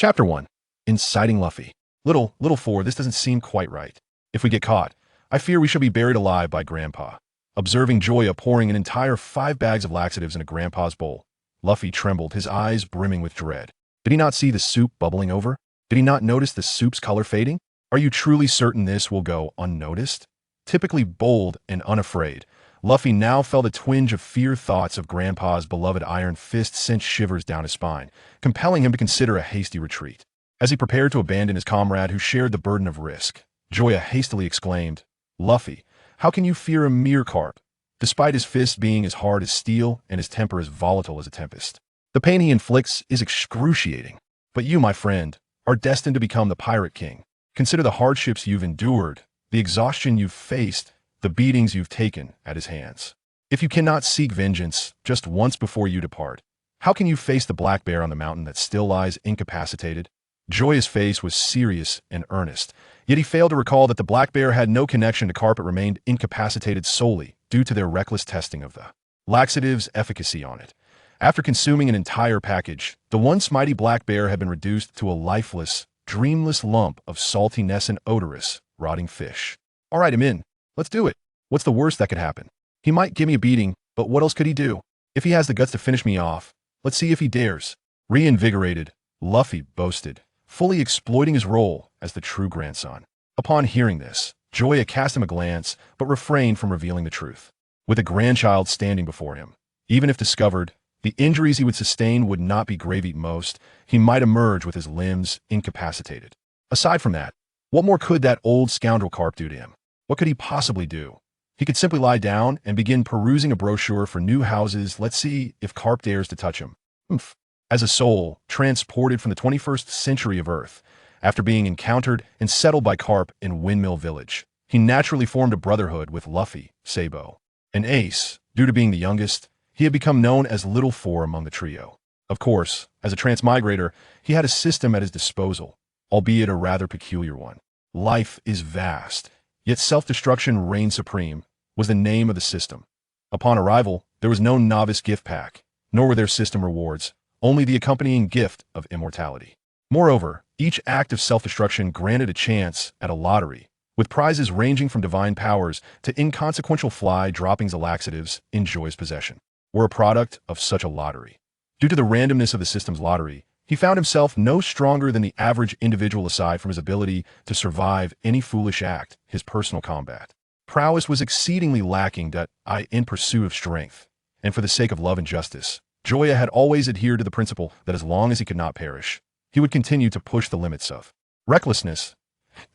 Chapter 1. Inciting Luffy. Little 4, this doesn't seem quite right. If we get caught, I fear we shall be buried alive by Grandpa. Observing Joya pouring an entire 5 bags of laxatives into Grandpa's bowl, Luffy trembled, his eyes brimming with dread. Did he not see the soup bubbling over? Did he not notice the soup's color fading? Are you truly certain this will go unnoticed? Typically bold and unafraid, Luffy now felt a twinge of fear. Thoughts of Grandpa's beloved iron fist sent shivers down his spine, compelling him to consider a hasty retreat. As he prepared to abandon his comrade who shared the burden of risk, Joya hastily exclaimed, "Luffy, how can you fear a mere carp, despite his fists being as hard as steel and his temper as volatile as a tempest? The pain he inflicts is excruciating. But you, my friend, are destined to become the Pirate King. Consider the hardships you've endured, the exhaustion you've faced, the beatings you've taken at his hands. If you cannot seek vengeance just once before you depart, how can you face the black bear on the mountain that still lies incapacitated?" Joya's face was serious and earnest, yet he failed to recall that the black bear had no connection to Carp. It remained incapacitated solely due to their reckless testing of the laxative's efficacy on it. After consuming an entire package, the once mighty black bear had been reduced to a lifeless, dreamless lump of saltiness and odorous, rotting fish. "All right, I'm in. Let's do it. What's the worst that could happen? He might give me a beating, but what else could he do? If he has the guts to finish me off, let's see if he dares." Reinvigorated, Luffy boasted, fully exploiting his role as the true grandson. Upon hearing this, Joya cast him a glance, but refrained from revealing the truth. With a grandchild standing before him, even if discovered, the injuries he would sustain would not be grave. At most, he might emerge with his limbs incapacitated. Aside from that, what more could that old scoundrel Carp do to him? What could he possibly do? He could simply lie down and begin perusing a brochure for new houses. Let's see if Carp dares to touch him. As a soul transported from the 21st century of Earth, after being encountered and settled by Carp in Windmill Village, he naturally formed a brotherhood with Luffy, Sabo. An ace, due to being the youngest, he had become known as Little 4 among the trio. Of course, as a transmigrator, he had a system at his disposal, albeit a rather peculiar one. "Life is vast, yet self-destruction reigns supreme," was the name of the system. Upon arrival, there was no novice gift pack, nor were there system rewards, only the accompanying gift of immortality. Moreover, each act of self-destruction granted a chance at a lottery, with prizes ranging from divine powers to inconsequential fly droppings. The laxatives in Joy's possession were a product of such a lottery. Due to the randomness of the system's lottery, he found himself no stronger than the average individual. Aside from his ability to survive any foolish act, his personal combat prowess was exceedingly lacking. In pursuit of strength, and for the sake of love and justice, Joya had always adhered to the principle that as long as he could not perish, he would continue to push the limits of recklessness.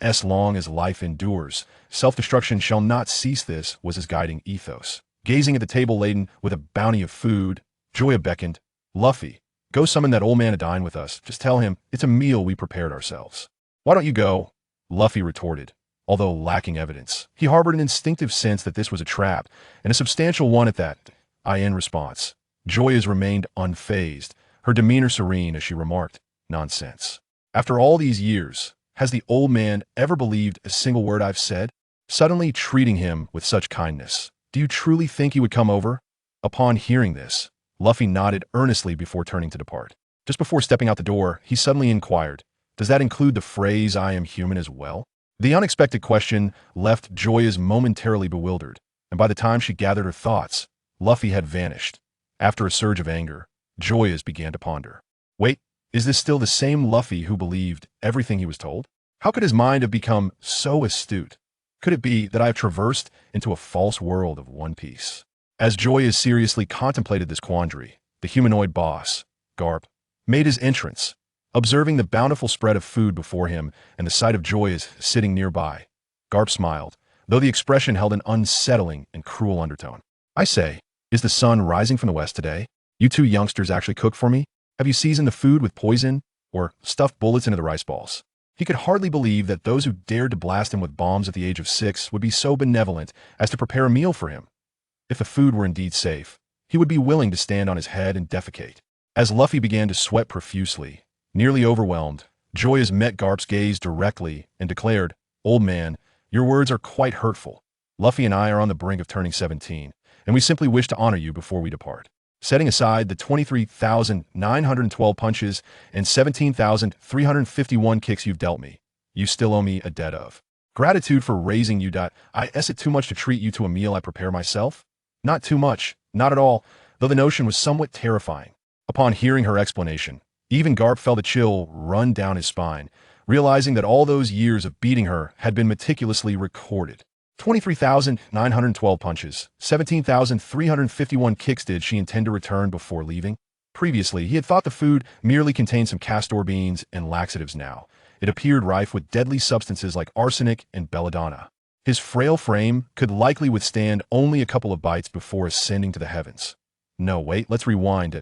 As long as life endures, self-destruction shall not cease. This was his guiding ethos. Gazing at the table laden with a bounty of food, Joya beckoned, "Luffy, go summon that old man to dine with us. Just tell him it's a meal we prepared ourselves." "Why don't you go?" Luffy retorted. Although lacking evidence, he harbored an instinctive sense that this was a trap, and a substantial one at that. In response, Joya's remained unfazed, her demeanor serene as she remarked, "Nonsense. After all these years, has the old man ever believed a single word I've said? Suddenly treating him with such kindness, do you truly think he would come over?" Upon hearing this, Luffy nodded earnestly before turning to depart. Just before stepping out the door, he suddenly inquired, "Does that include the phrase 'I am human' as well?" The unexpected question left Joya's momentarily bewildered, and by the time she gathered her thoughts, Luffy had vanished. After a surge of anger, Joya's began to ponder. Wait, is this still the same Luffy who believed everything he was told? How could his mind have become so astute? Could it be that I have traversed into a false world of One Piece? As Joya seriously contemplated this quandary, the humanoid boss, Garp, made his entrance. Observing the bountiful spread of food before him and the sight of Joya sitting nearby, Garp smiled, though the expression held an unsettling and cruel undertone. "I say, is the sun rising from the west today? You two youngsters actually cooked for me? Have you seasoned the food with poison or stuffed bullets into the rice balls?" He could hardly believe that those who dared to blast him with bombs at the age of 6 would be so benevolent as to prepare a meal for him. If the food were indeed safe, he would be willing to stand on his head and defecate. As Luffy began to sweat profusely, nearly overwhelmed, Joya's met Garp's gaze directly and declared, "Old man, your words are quite hurtful. Luffy and I are on the brink of turning 17, and we simply wish to honor you before we depart." Setting aside the 23,912 punches and 17,351 kicks you've dealt me, you still owe me a debt of gratitude for raising you. Is it too much to treat you to a meal I prepare myself? Not too much, not at all, though the notion was somewhat terrifying. Upon hearing her explanation, even Garp felt a chill run down his spine, realizing that all those years of beating her had been meticulously recorded. 23,912 punches, 17,351 kicks. Did she intend to return before leaving? Previously, he had thought the food merely contained some castor beans and laxatives. Now, it appeared rife with deadly substances like arsenic and belladonna. His frail frame could likely withstand only a couple of bites before ascending to the heavens. No, wait, let's rewind.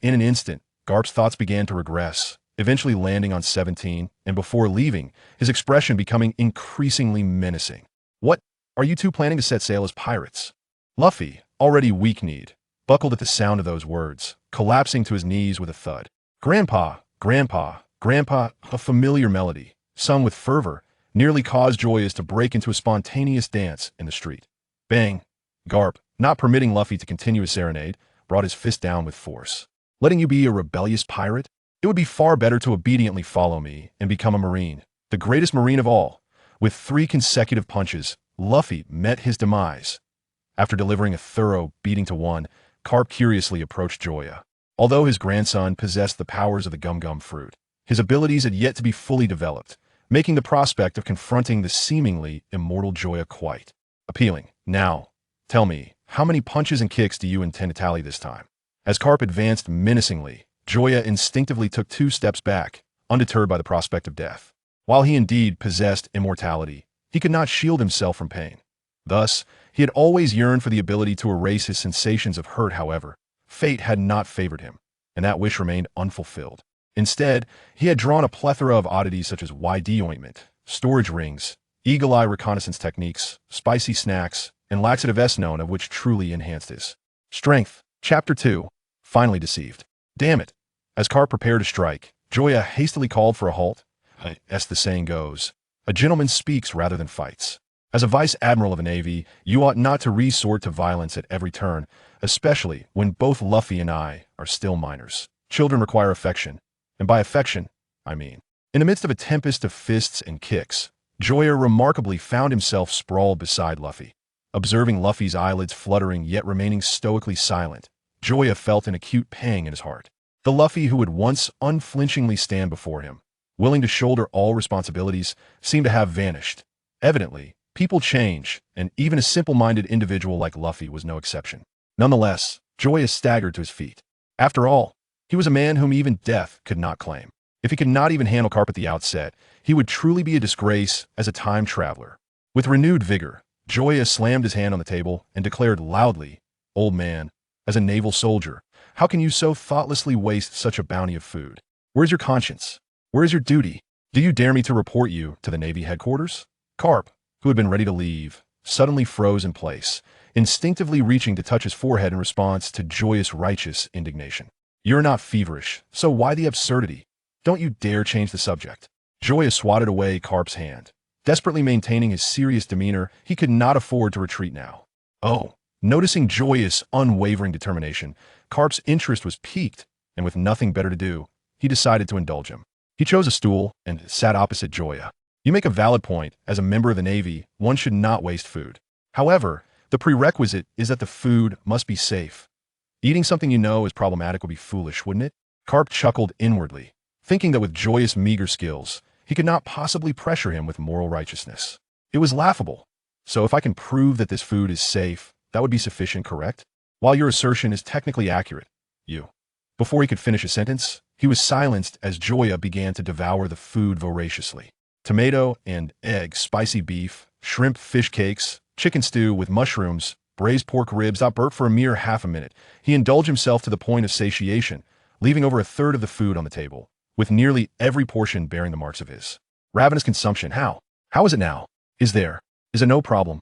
In an instant, Garp's thoughts began to regress, eventually landing on 17, and before leaving, his expression becoming increasingly menacing. What? Are you two planning to set sail as pirates? Luffy, already weak-kneed, buckled at the sound of those words, collapsing to his knees with a thud. Grandpa, Grandpa, Grandpa, a familiar melody, sung with fervor, nearly caused Joya to break into a spontaneous dance in the street. Bang! Garp, not permitting Luffy to continue his serenade, brought his fist down with force. Letting you be a rebellious pirate? It would be far better to obediently follow me and become a marine, the greatest marine of all. With 3 consecutive punches, Luffy met his demise. After delivering a thorough beating to one, Garp curiously approached Joya. Although his grandson possessed the powers of the gum-gum fruit, his abilities had yet to be fully developed, making the prospect of confronting the seemingly immortal Joya quite appealing. Now, tell me, how many punches and kicks do you intend to tally this time? As Garp advanced menacingly, Joya instinctively took 2 steps back, undeterred by the prospect of death. While he indeed possessed immortality, he could not shield himself from pain. Thus, he had always yearned for the ability to erase his sensations of hurt. However, fate had not favored him, and that wish remained unfulfilled. Instead, he had drawn a plethora of oddities such as YD ointment, storage rings, eagle-eye reconnaissance techniques, spicy snacks, and laxative S-known of which truly enhanced his strength. Chapter 2. Finally deceived. Damn it. As Garp prepared to strike, Joya hastily called for a halt. As the saying goes, a gentleman speaks rather than fights. As a vice admiral of a navy, you ought not to resort to violence at every turn, especially when both Luffy and I are still minors. Children require affection, and by affection, I mean. In the midst of a tempest of fists and kicks, Joya remarkably found himself sprawled beside Luffy. Observing Luffy's eyelids fluttering yet remaining stoically silent, Joya felt an acute pang in his heart. The Luffy who would once unflinchingly stand before him, willing to shoulder all responsibilities, seemed to have vanished. Evidently, people change, and even a simple-minded individual like Luffy was no exception. Nonetheless, Joya staggered to his feet. After all, he was a man whom even death could not claim. If he could not even handle Garp at the outset, he would truly be a disgrace as a time traveler. With renewed vigor, Joya slammed his hand on the table and declared loudly, "Old man, as a naval soldier, how can you so thoughtlessly waste such a bounty of food? Where's your conscience? Where is your duty? Do you dare me to report you to the Navy headquarters?" Garp, who had been ready to leave, suddenly froze in place, instinctively reaching to touch his forehead in response to Joya's righteous indignation. "You're not feverish, so why the absurdity? Don't you dare change the subject." Joya swatted away Garp's hand. Desperately maintaining his serious demeanor, he could not afford to retreat now. Oh, noticing Joya's unwavering determination, Garp's interest was piqued, and with nothing better to do, he decided to indulge him. He chose a stool and sat opposite Joya. "You make a valid point. As a member of the Navy, one should not waste food. However, the prerequisite is that the food must be safe. Eating something you know is problematic would be foolish, wouldn't it?" Garp chuckled inwardly, thinking that with Joya's meager skills, he could not possibly pressure him with moral righteousness. It was laughable. So if I can prove that this food is safe, that would be sufficient, correct? While your assertion is technically accurate, you. Before he could finish a sentence, he was silenced as Joya began to devour the food voraciously. Tomato and egg, spicy beef, shrimp fish cakes, chicken stew with mushrooms, braised pork ribs. Burped for a mere half a minute. He indulged himself to the point of satiation, leaving over a third of the food on the table, with nearly every portion bearing the marks of his ravenous consumption. How is it now? Is it no problem?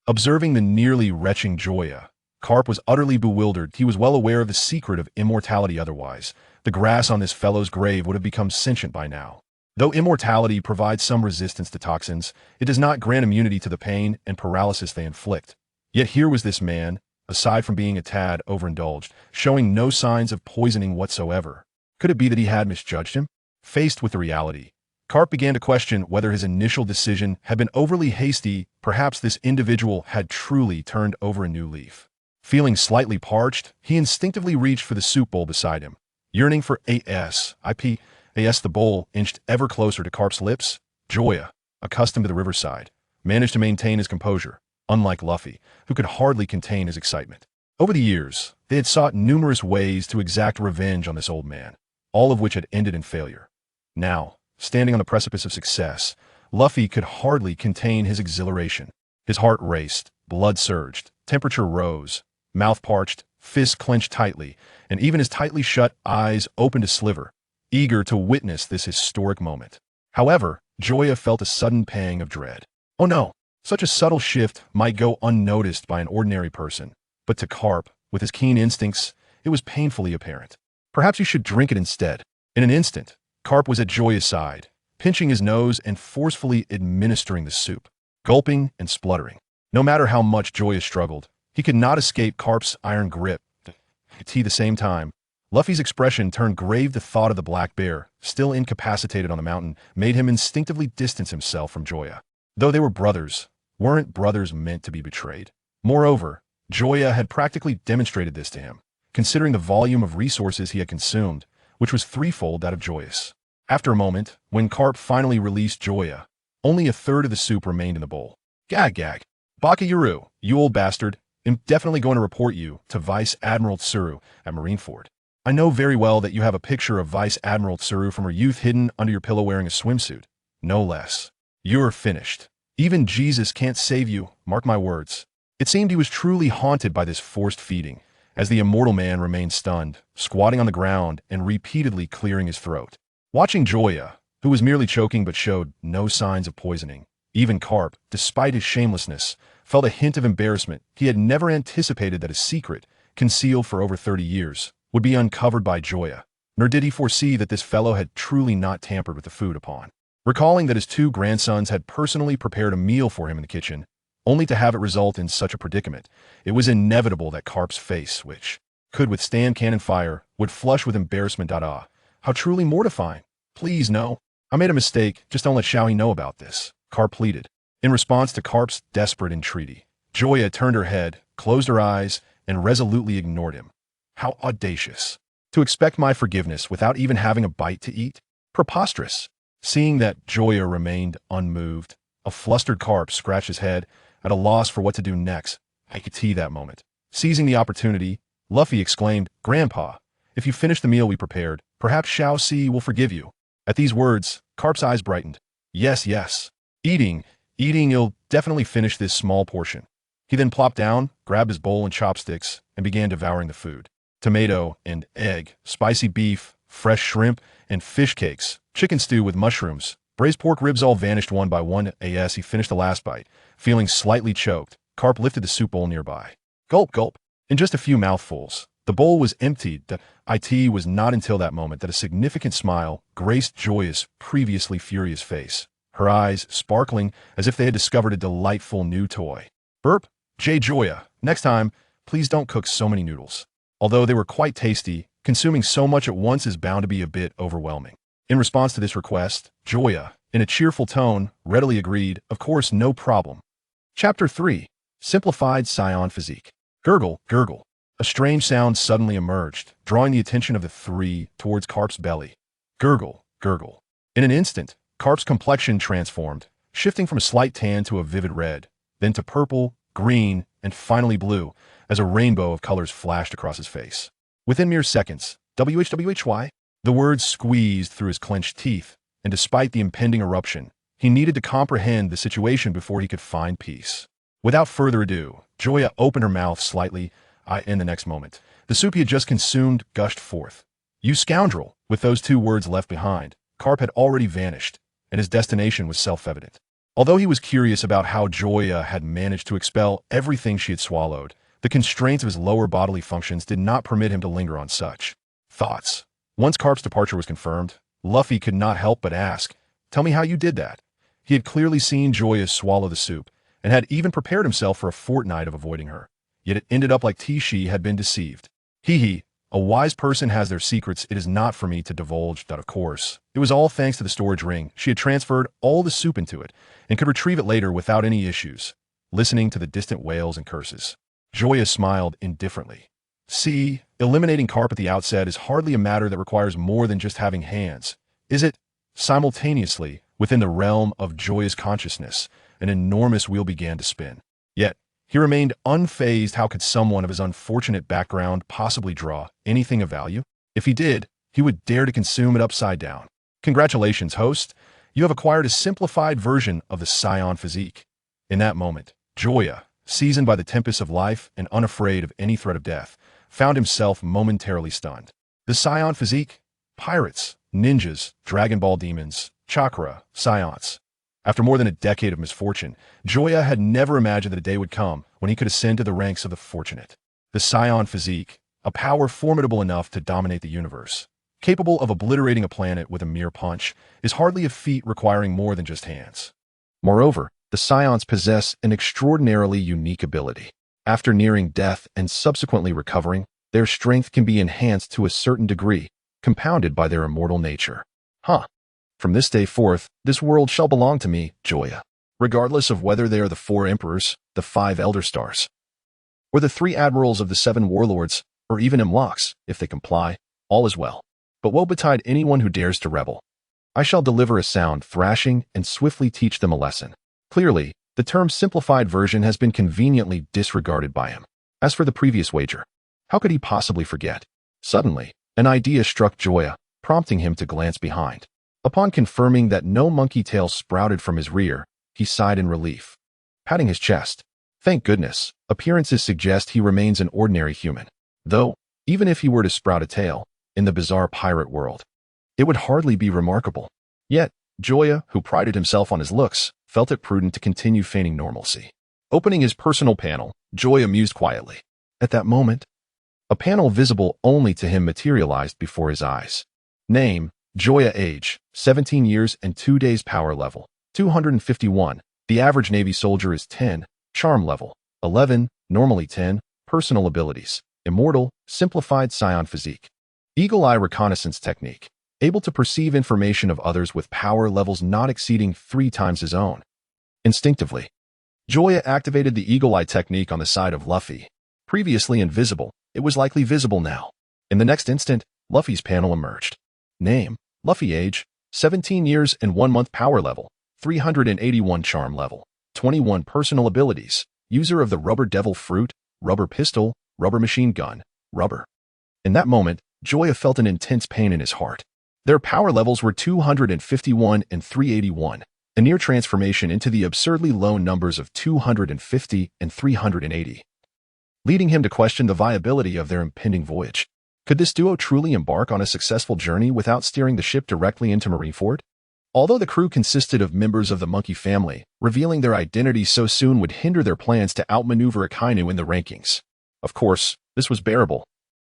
Observing the nearly retching Joya, Garp was utterly bewildered. He was well aware of the secret of immortality. Otherwise, the grass on this fellow's grave would have become sentient by now. Though immortality provides some resistance to toxins, it does not grant immunity to the pain and paralysis they inflict. Yet here was this man, aside from being a tad overindulged, showing no signs of poisoning whatsoever. Could it be that he had misjudged him? Faced with the reality, Garp began to question whether his initial decision had been overly hasty. Perhaps this individual had truly turned over a new leaf. Feeling slightly parched, he instinctively reached for the soup bowl beside him. Yearning for the bowl inched ever closer to Garp's lips. Joya, accustomed to the riverside, managed to maintain his composure, unlike Luffy, who could hardly contain his excitement. Over the years, they had sought numerous ways to exact revenge on this old man, all of which had ended in failure. Now, standing on the precipice of success, Luffy could hardly contain his exhilaration. His heart raced, blood surged, temperature rose, mouth parched, fists clenched tightly, and even his tightly shut eyes opened to sliver, eager to witness this historic moment. However, Joya felt a sudden pang of dread. Oh no! Such a subtle shift might go unnoticed by an ordinary person, but to Garp, with his keen instincts, it was painfully apparent. Perhaps you should drink it instead. In an instant, Garp was at Joya's side, pinching his nose and forcefully administering the soup, gulping and spluttering. No matter how much Joya struggled, he could not escape Garp's iron grip. At the same time, Luffy's expression turned grave. The thought of the black bear, still incapacitated on the mountain, made him instinctively distance himself from Joya. Though they were brothers, weren't brothers meant to be betrayed? Moreover, Joya had practically demonstrated this to him, considering the volume of resources he had consumed, which was threefold that of Joyous. After a moment, when Garp finally released Joya, only a third of the soup remained in the bowl. Gag gag. Baka Yaru, you old bastard. I'm definitely going to report you to Vice Admiral Tsuru at Marineford. I know very well that you have a picture of Vice Admiral Tsuru from her youth hidden under your pillow wearing a swimsuit. No less. You're finished. Even Jesus can't save you, mark my words. It seemed he was truly haunted by this forced feeding, as the immortal man remained stunned, squatting on the ground and repeatedly clearing his throat. Watching Joya, who was merely choking but showed no signs of poisoning, even Garp, despite his shamelessness, felt a hint of embarrassment. He had never anticipated that a secret, concealed for over 30 years, would be uncovered by Joya, nor did he foresee that this fellow had truly not tampered with the food upon. Recalling that his two grandsons had personally prepared a meal for him in the kitchen, only to have it result in such a predicament, it was inevitable that Garp's face, which could withstand cannon fire, would flush with embarrassment. Ah, how truly mortifying. Please, no. I made a mistake, just don't let Xiaohe know about this, Garp pleaded. In response to Garp's desperate entreaty, Joya turned her head, closed her eyes, and resolutely ignored him. How audacious. To expect my forgiveness without even having a bite to eat? Preposterous. Seeing that Joya remained unmoved, a flustered Garp scratched his head, at a loss for what to do next. I could see that moment. Seizing the opportunity, Luffy exclaimed, Grandpa, if you finish the meal we prepared, perhaps Xiaohe will forgive you. At these words, Garp's eyes brightened. Yes, yes. Eating, you'll definitely finish this small portion. He then plopped down, grabbed his bowl and chopsticks, and began devouring the food. Tomato and egg, spicy beef, fresh shrimp, and fish cakes, chicken stew with mushrooms, braised pork ribs all vanished one by one. As he finished the last bite, feeling slightly choked, Garp lifted the soup bowl nearby. Gulp, gulp. In just a few mouthfuls, the bowl was emptied. It was not until that moment that a significant smile graced Joya's previously furious face, her eyes sparkling as if they had discovered a delightful new toy. Burp. Joya, next time, please don't cook so many noodles. Although they were quite tasty, consuming so much at once is bound to be a bit overwhelming. In response to this request, Joya, in a cheerful tone, readily agreed, of course, no problem. Chapter 3. Simplified Saiyan Physique. Gurgle, gurgle. A strange sound suddenly emerged, drawing the attention of the three towards Garp's belly. Gurgle, gurgle. In an instant, Garp's complexion transformed, shifting from a slight tan to a vivid red, then to purple, green, and finally blue, as a rainbow of colors flashed across his face. Within mere seconds, WHWHY, the words squeezed through his clenched teeth, and despite the impending eruption, he needed to comprehend the situation before he could find peace. Without further ado, Joya opened her mouth slightly, and the next moment, the soup he had just consumed gushed forth. You scoundrel! With those two words left behind, Garp had already vanished, and his destination was self-evident. Although he was curious about how Joya had managed to expel everything she had swallowed, the constraints of his lower bodily functions did not permit him to linger on such thoughts. Once Garp's departure was confirmed, Luffy could not help but ask, tell me how you did that. He had clearly seen Joya swallow the soup, and had even prepared himself for a fortnight of avoiding her. yet it ended up like Tishi had been deceived. Hee hee, a wise person has their secrets it is not for me to divulge that of course. It was all thanks to the storage ring. She had transferred all the soup into it and could retrieve it later without any issues, listening to the distant wails and curses. Joya smiled indifferently. See, eliminating Garp at the outset is hardly a matter that requires more than just having hands, is it? Simultaneously, within the realm of Joya's consciousness, an enormous wheel began to spin. Yet, he remained unfazed. How could someone of his unfortunate background possibly draw anything of value? If he did, he would dare to consume it upside down. Congratulations, host. You have acquired a simplified version of the Saiyan physique. In that moment, Joya, seasoned by the tempests of life and unafraid of any threat of death, found himself momentarily stunned. The Saiyan physique? Pirates, ninjas, Dragon Ball demons, chakra, Saiyans. After more than a decade of misfortune, Joya had never imagined that a day would come when he could ascend to the ranks of the fortunate. The Saiyan physique, a power formidable enough to dominate the universe, capable of obliterating a planet with a mere punch, is hardly a feat requiring more than just hands. Moreover, the Saiyans possess an extraordinarily unique ability. After nearing death and subsequently recovering, their strength can be enhanced to a certain degree, compounded by their immortal nature. From this day forth, this world shall belong to me, Joya, regardless of whether they are the 4 emperors, the 5 elder stars, or the 3 admirals of the 7 warlords, or even Imlocks, if they comply, all is well. But woe betide anyone who dares to rebel. I shall deliver a sound thrashing and swiftly teach them a lesson. Clearly, the term simplified version has been conveniently disregarded by him. As for the previous wager, how could he possibly forget? Suddenly, an idea struck Joya, prompting him to glance behind. Upon confirming that no monkey tail sprouted from his rear, he sighed in relief, patting his chest. Thank goodness, appearances suggest he remains an ordinary human. Though, even if he were to sprout a tail, in the bizarre pirate world, it would hardly be remarkable. Yet, Joya, who prided himself on his looks, felt it prudent to continue feigning normalcy. Opening his personal panel, Joya mused quietly. At that moment, a panel visible only to him materialized before his eyes. Name, Joya. Age, 17 years and 2 days. Power level, 251. The average Navy soldier is 10. Charm level, 11. Normally 10. Personal abilities, immortal, simplified Saiyan physique. Eagle eye reconnaissance technique, able to perceive information of others with power levels not exceeding 3 times his own. Instinctively, Joya activated the eagle eye technique on the side of Luffy. Previously invisible, it was likely visible now. In the next instant, Luffy's panel emerged. Name, Luffy. Age, 17 years and 1 month. Power level, 381. Charm level, 21. Personal abilities, user of the rubber devil fruit, rubber pistol, rubber machine gun, rubber. In that moment, Joya felt an intense pain in his heart. Their power levels were 251 and 381, a near transformation into the absurdly low numbers of 250 and 380, leading him to question the viability of their impending voyage. Could this duo truly embark on a successful journey without steering the ship directly into Marineford? Although the crew consisted of members of the monkey family, revealing their identity so soon would hinder their plans to outmaneuver Akainu in the rankings. Of course, this was bearable,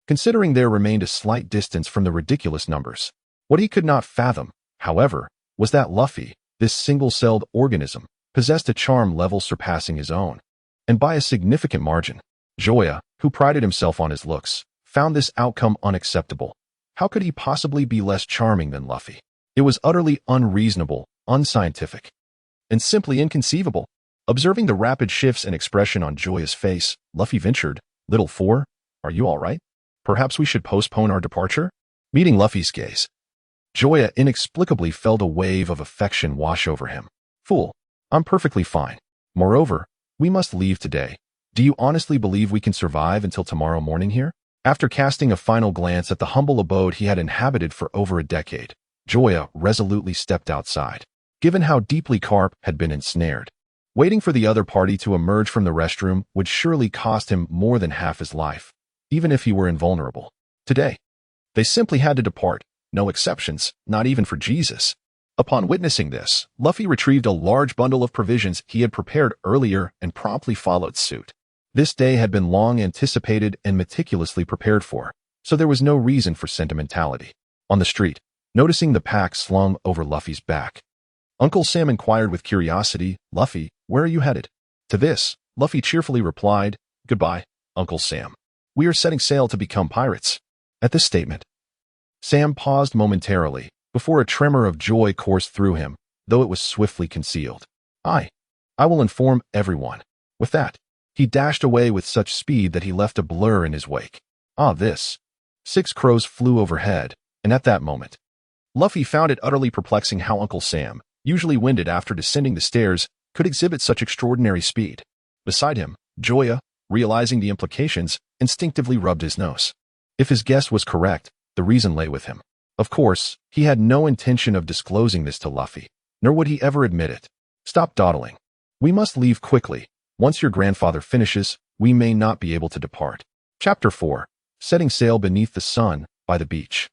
considering there remained a slight distance from the ridiculous numbers. What he could not fathom, however, was that Luffy, this single-celled organism, possessed a charm level surpassing his own, and by a significant margin. Joya, who prided himself on his looks, found this outcome unacceptable. How could he possibly be less charming than Luffy? It was utterly unreasonable, unscientific, and simply inconceivable. Observing the rapid shifts and expression on Joya's face, Luffy ventured, "Little Four, are you all right? Perhaps we should postpone our departure?" Meeting Luffy's gaze, Joya inexplicably felt a wave of affection wash over him. "Fool, I'm perfectly fine. Moreover, we must leave today. Do you honestly believe we can survive until tomorrow morning here?" After casting a final glance at the humble abode he had inhabited for over a decade, Joya resolutely stepped outside. Given how deeply Garp had been ensnared, waiting for the other party to emerge from the restroom would surely cost him more than half his life, even if he were invulnerable. Today, they simply had to depart, no exceptions, not even for Jesus. Upon witnessing this, Luffy retrieved a large bundle of provisions he had prepared earlier and promptly followed suit. This day had been long anticipated and meticulously prepared for, so there was no reason for sentimentality. On the street, noticing the pack slung over Luffy's back, Uncle Sam inquired with curiosity, "Luffy, where are you headed?" To this, Luffy cheerfully replied, "Goodbye. Uncle Sam. We are setting sail to become pirates." At this statement, Sam paused momentarily before a tremor of joy coursed through him, though it was swiftly concealed. I will inform everyone." With that, he dashed away with such speed that he left a blur in his wake. This. 6 crows flew overhead, and at that moment, Luffy found it utterly perplexing how Uncle Sam, usually winded after descending the stairs, could exhibit such extraordinary speed. Beside him, Joya, realizing the implications, instinctively rubbed his nose. If his guess was correct, the reason lay with him. Of course, he had no intention of disclosing this to Luffy, nor would he ever admit it. "Stop dawdling. We must leave quickly. Once your grandfather finishes, we may not be able to depart." Chapter 4. Setting sail beneath the sun, by the beach.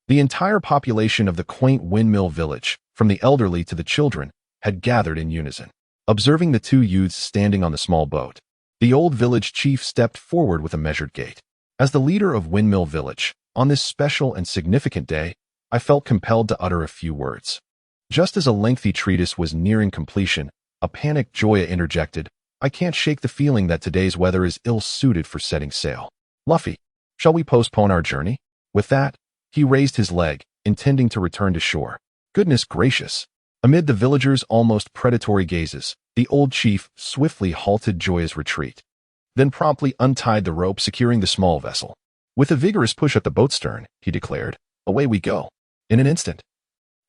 The entire population of the quaint windmill village, from the elderly to the children, had gathered in unison. Observing the 2 youths standing on the small boat, the old village chief stepped forward with a measured gait. As the leader of Windmill Village, on this special and significant day, I felt compelled to utter a few words. Just as a lengthy treatise was nearing completion, a panicked Joya interjected, "I can't shake the feeling that today's weather is ill-suited for setting sail. Luffy, shall we postpone our journey?" With that, he raised his leg, intending to return to shore. Goodness gracious! Amid the villagers' almost predatory gazes, the old chief swiftly halted Joya's retreat, then promptly untied the rope securing the small vessel. With a vigorous push at the boat stern, he declared, "Away we go." In an instant,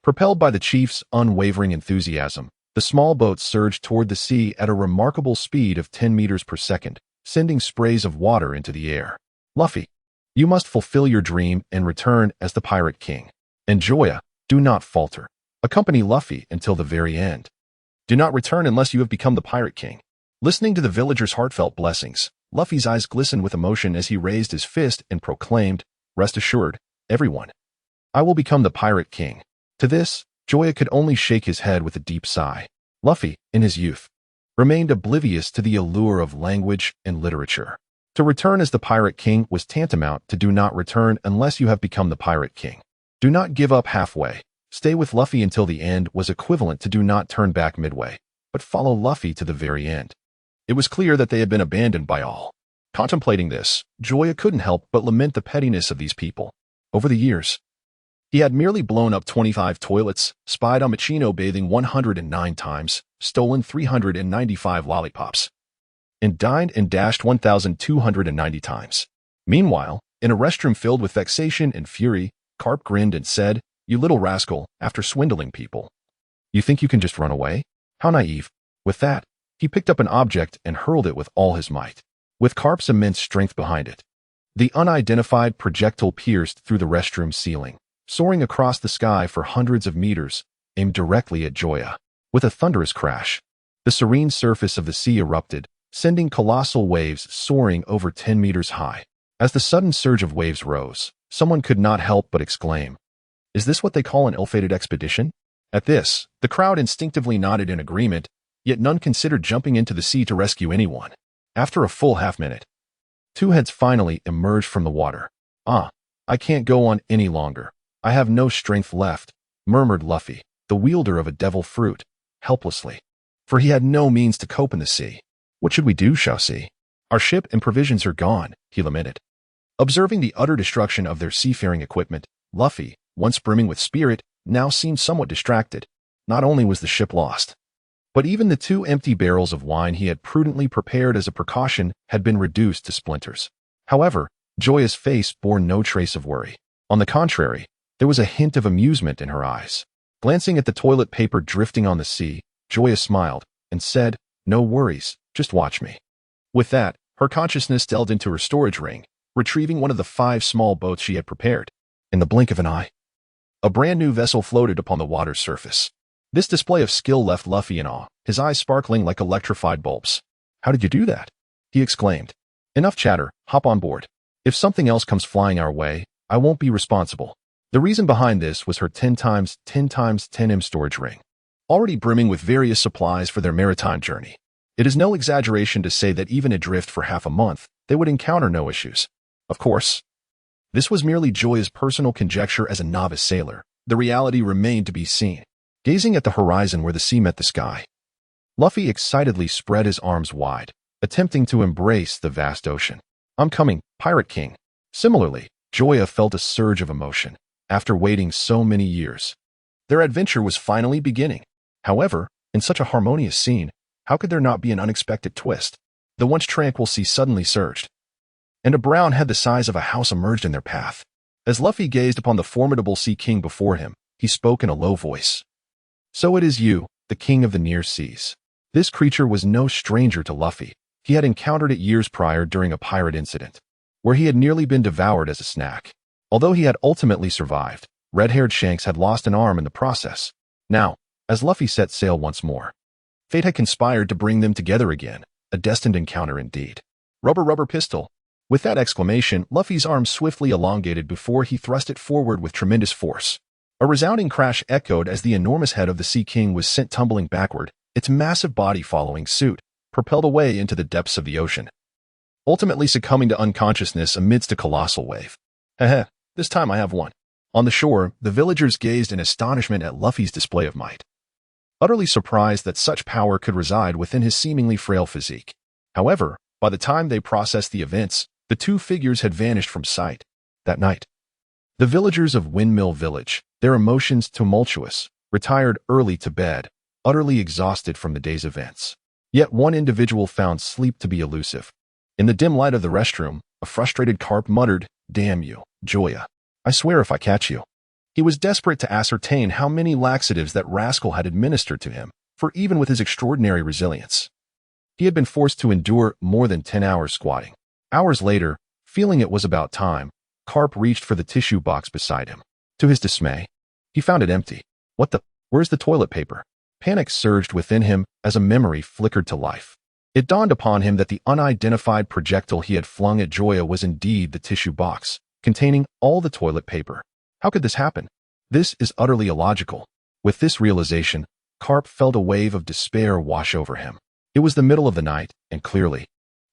propelled by the chief's unwavering enthusiasm, the small boat surged toward the sea at a remarkable speed of 10 meters per second, sending sprays of water into the air. "Luffy, you must fulfill your dream and return as the Pirate King. And Joya, do not falter. Accompany Luffy until the very end. Do not return unless you have become the Pirate King." Listening to the villagers' heartfelt blessings, Luffy's eyes glistened with emotion as he raised his fist and proclaimed, "Rest assured, everyone. I will become the Pirate King." To this, Joya could only shake his head with a deep sigh. Luffy, in his youth, remained oblivious to the allure of language and literature. To return as the Pirate King was tantamount to do not return unless you have become the Pirate King. Do not give up halfway. Stay with Luffy until the end was equivalent to do not turn back midway, but follow Luffy to the very end. It was clear that they had been abandoned by all. Contemplating this, Joya couldn't help but lament the pettiness of these people. Over the years, he had merely blown up 25 toilets, spied on Machino bathing 109 times, stolen 395 lollipops, and dined and dashed 1,290 times. Meanwhile, in a restroom filled with vexation and fury, Garp grinned and said, "You little rascal, after swindling people, you think you can just run away? How naive." With that, he picked up an object and hurled it with all his might. With Garp's immense strength behind it, the unidentified projectile pierced through the restroom ceiling, soaring across the sky for hundreds of meters, aimed directly at Joya. With a thunderous crash, the serene surface of the sea erupted, sending colossal waves soaring over 10 meters high. As the sudden surge of waves rose, someone could not help but exclaim, "Is this what they call an ill-fated expedition?" At this, the crowd instinctively nodded in agreement, yet none considered jumping into the sea to rescue anyone. After a full half-minute, 2 heads finally emerged from the water. I can't go on any longer. I have no strength left," murmured Luffy, the wielder of a devil fruit, helplessly. For he had no means to cope in the sea. "What should we do, Shao-Si? Our ship and provisions are gone," he lamented. Observing the utter destruction of their seafaring equipment, Luffy, once brimming with spirit, now seemed somewhat distracted. Not only was the ship lost, but even the 2 empty barrels of wine he had prudently prepared as a precaution had been reduced to splinters. However, Joya's face bore no trace of worry. On the contrary, there was a hint of amusement in her eyes. Glancing at the toilet paper drifting on the sea, Joya smiled and said, "No worries, just watch me." With that, her consciousness delved into her storage ring, retrieving one of the 5 small boats she had prepared. In the blink of an eye, a brand new vessel floated upon the water's surface. This display of skill left Luffy in awe, his eyes sparkling like electrified bulbs. "How did you do that?" he exclaimed. "Enough chatter, hop on board. If something else comes flying our way, I won't be responsible." The reason behind this was her 10x10x10M storage ring, already brimming with various supplies for their maritime journey. It is no exaggeration to say that even adrift for half a month, they would encounter no issues. Of course, this was merely Joya's personal conjecture as a novice sailor. The reality remained to be seen. Gazing at the horizon where the sea met the sky, Luffy excitedly spread his arms wide, attempting to embrace the vast ocean. I'm coming, Pirate King. Similarly, Joya felt a surge of emotion after waiting so many years. Their adventure was finally beginning. However, in such a harmonious scene, how could there not be an unexpected twist? The once tranquil sea suddenly surged, and a brown head the size of a house emerged in their path. As Luffy gazed upon the formidable Sea King before him, he spoke in a low voice. So it is you, the King of the Near Seas. This creature was no stranger to Luffy. He had encountered it years prior during a pirate incident, where he had nearly been devoured as a snack. Although he had ultimately survived, red-haired Shanks had lost an arm in the process. Now, as Luffy set sail once more, fate had conspired to bring them together again, a destined encounter indeed. Rubber pistol. With that exclamation, Luffy's arm swiftly elongated before he thrust it forward with tremendous force. A resounding crash echoed as the enormous head of the Sea King was sent tumbling backward, its massive body following suit, propelled away into the depths of the ocean, ultimately succumbing to unconsciousness amidst a colossal wave. Heh, this time I have one. On the shore, the villagers gazed in astonishment at Luffy's display of might, utterly surprised that such power could reside within his seemingly frail physique. However, by the time they processed the events, the two figures had vanished from sight. That night, the villagers of Windmill Village, their emotions tumultuous, retired early to bed, utterly exhausted from the day's events. Yet one individual found sleep to be elusive. In the dim light of the restroom, a frustrated Garp muttered, "Damn you, Joya. I swear if I catch you." He was desperate to ascertain how many laxatives that rascal had administered to him, for even with his extraordinary resilience, he had been forced to endure more than 10 hours squatting. Hours later, feeling it was about time, Garp reached for the tissue box beside him. To his dismay, he found it empty. Where's the toilet paper? Panic surged within him as a memory flickered to life. It dawned upon him that the unidentified projectile he had flung at Joya was indeed the tissue box, containing all the toilet paper. How could this happen? This is utterly illogical. With this realization, Garp felt a wave of despair wash over him. It was the middle of the night, and clearly,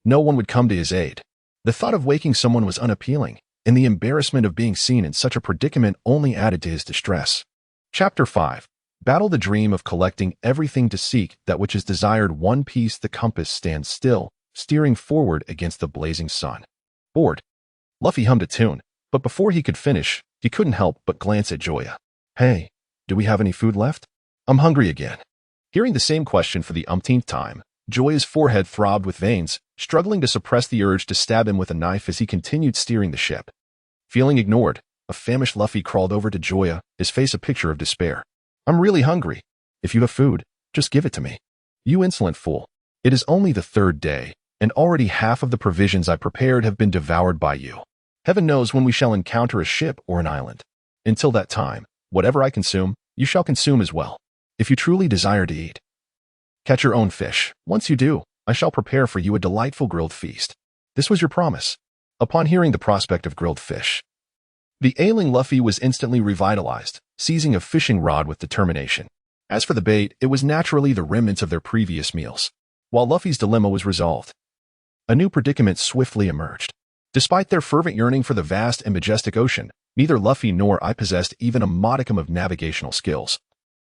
no one would come to his aid. The thought of waking someone was unappealing, and the embarrassment of being seen in such a predicament only added to his distress. Chapter 5. Battle the dream of collecting everything to seek that which is desired. One Piece. The compass stands still, steering forward against the blazing sun. Bored, Luffy hummed a tune, but before he could finish, he couldn't help but glance at Joya. Hey, do we have any food left? I'm hungry again. Hearing the same question for the umpteenth time, Joya's forehead throbbed with veins, struggling to suppress the urge to stab him with a knife as he continued steering the ship. Feeling ignored, a famished Luffy crawled over to Joya, his face a picture of despair. I'm really hungry. If you have food, just give it to me. You insolent fool. It is only the third day, and already half of the provisions I prepared have been devoured by you. Heaven knows when we shall encounter a ship or an island. Until that time, whatever I consume, you shall consume as well, if you truly desire to eat. Catch your own fish. Once you do, I shall prepare for you a delightful grilled feast. This was your promise. Upon hearing the prospect of grilled fish, the ailing Luffy was instantly revitalized, seizing a fishing rod with determination. As for the bait, it was naturally the remnants of their previous meals. While Luffy's dilemma was resolved, a new predicament swiftly emerged. Despite their fervent yearning for the vast and majestic ocean, neither Luffy nor I possessed even a modicum of navigational skills,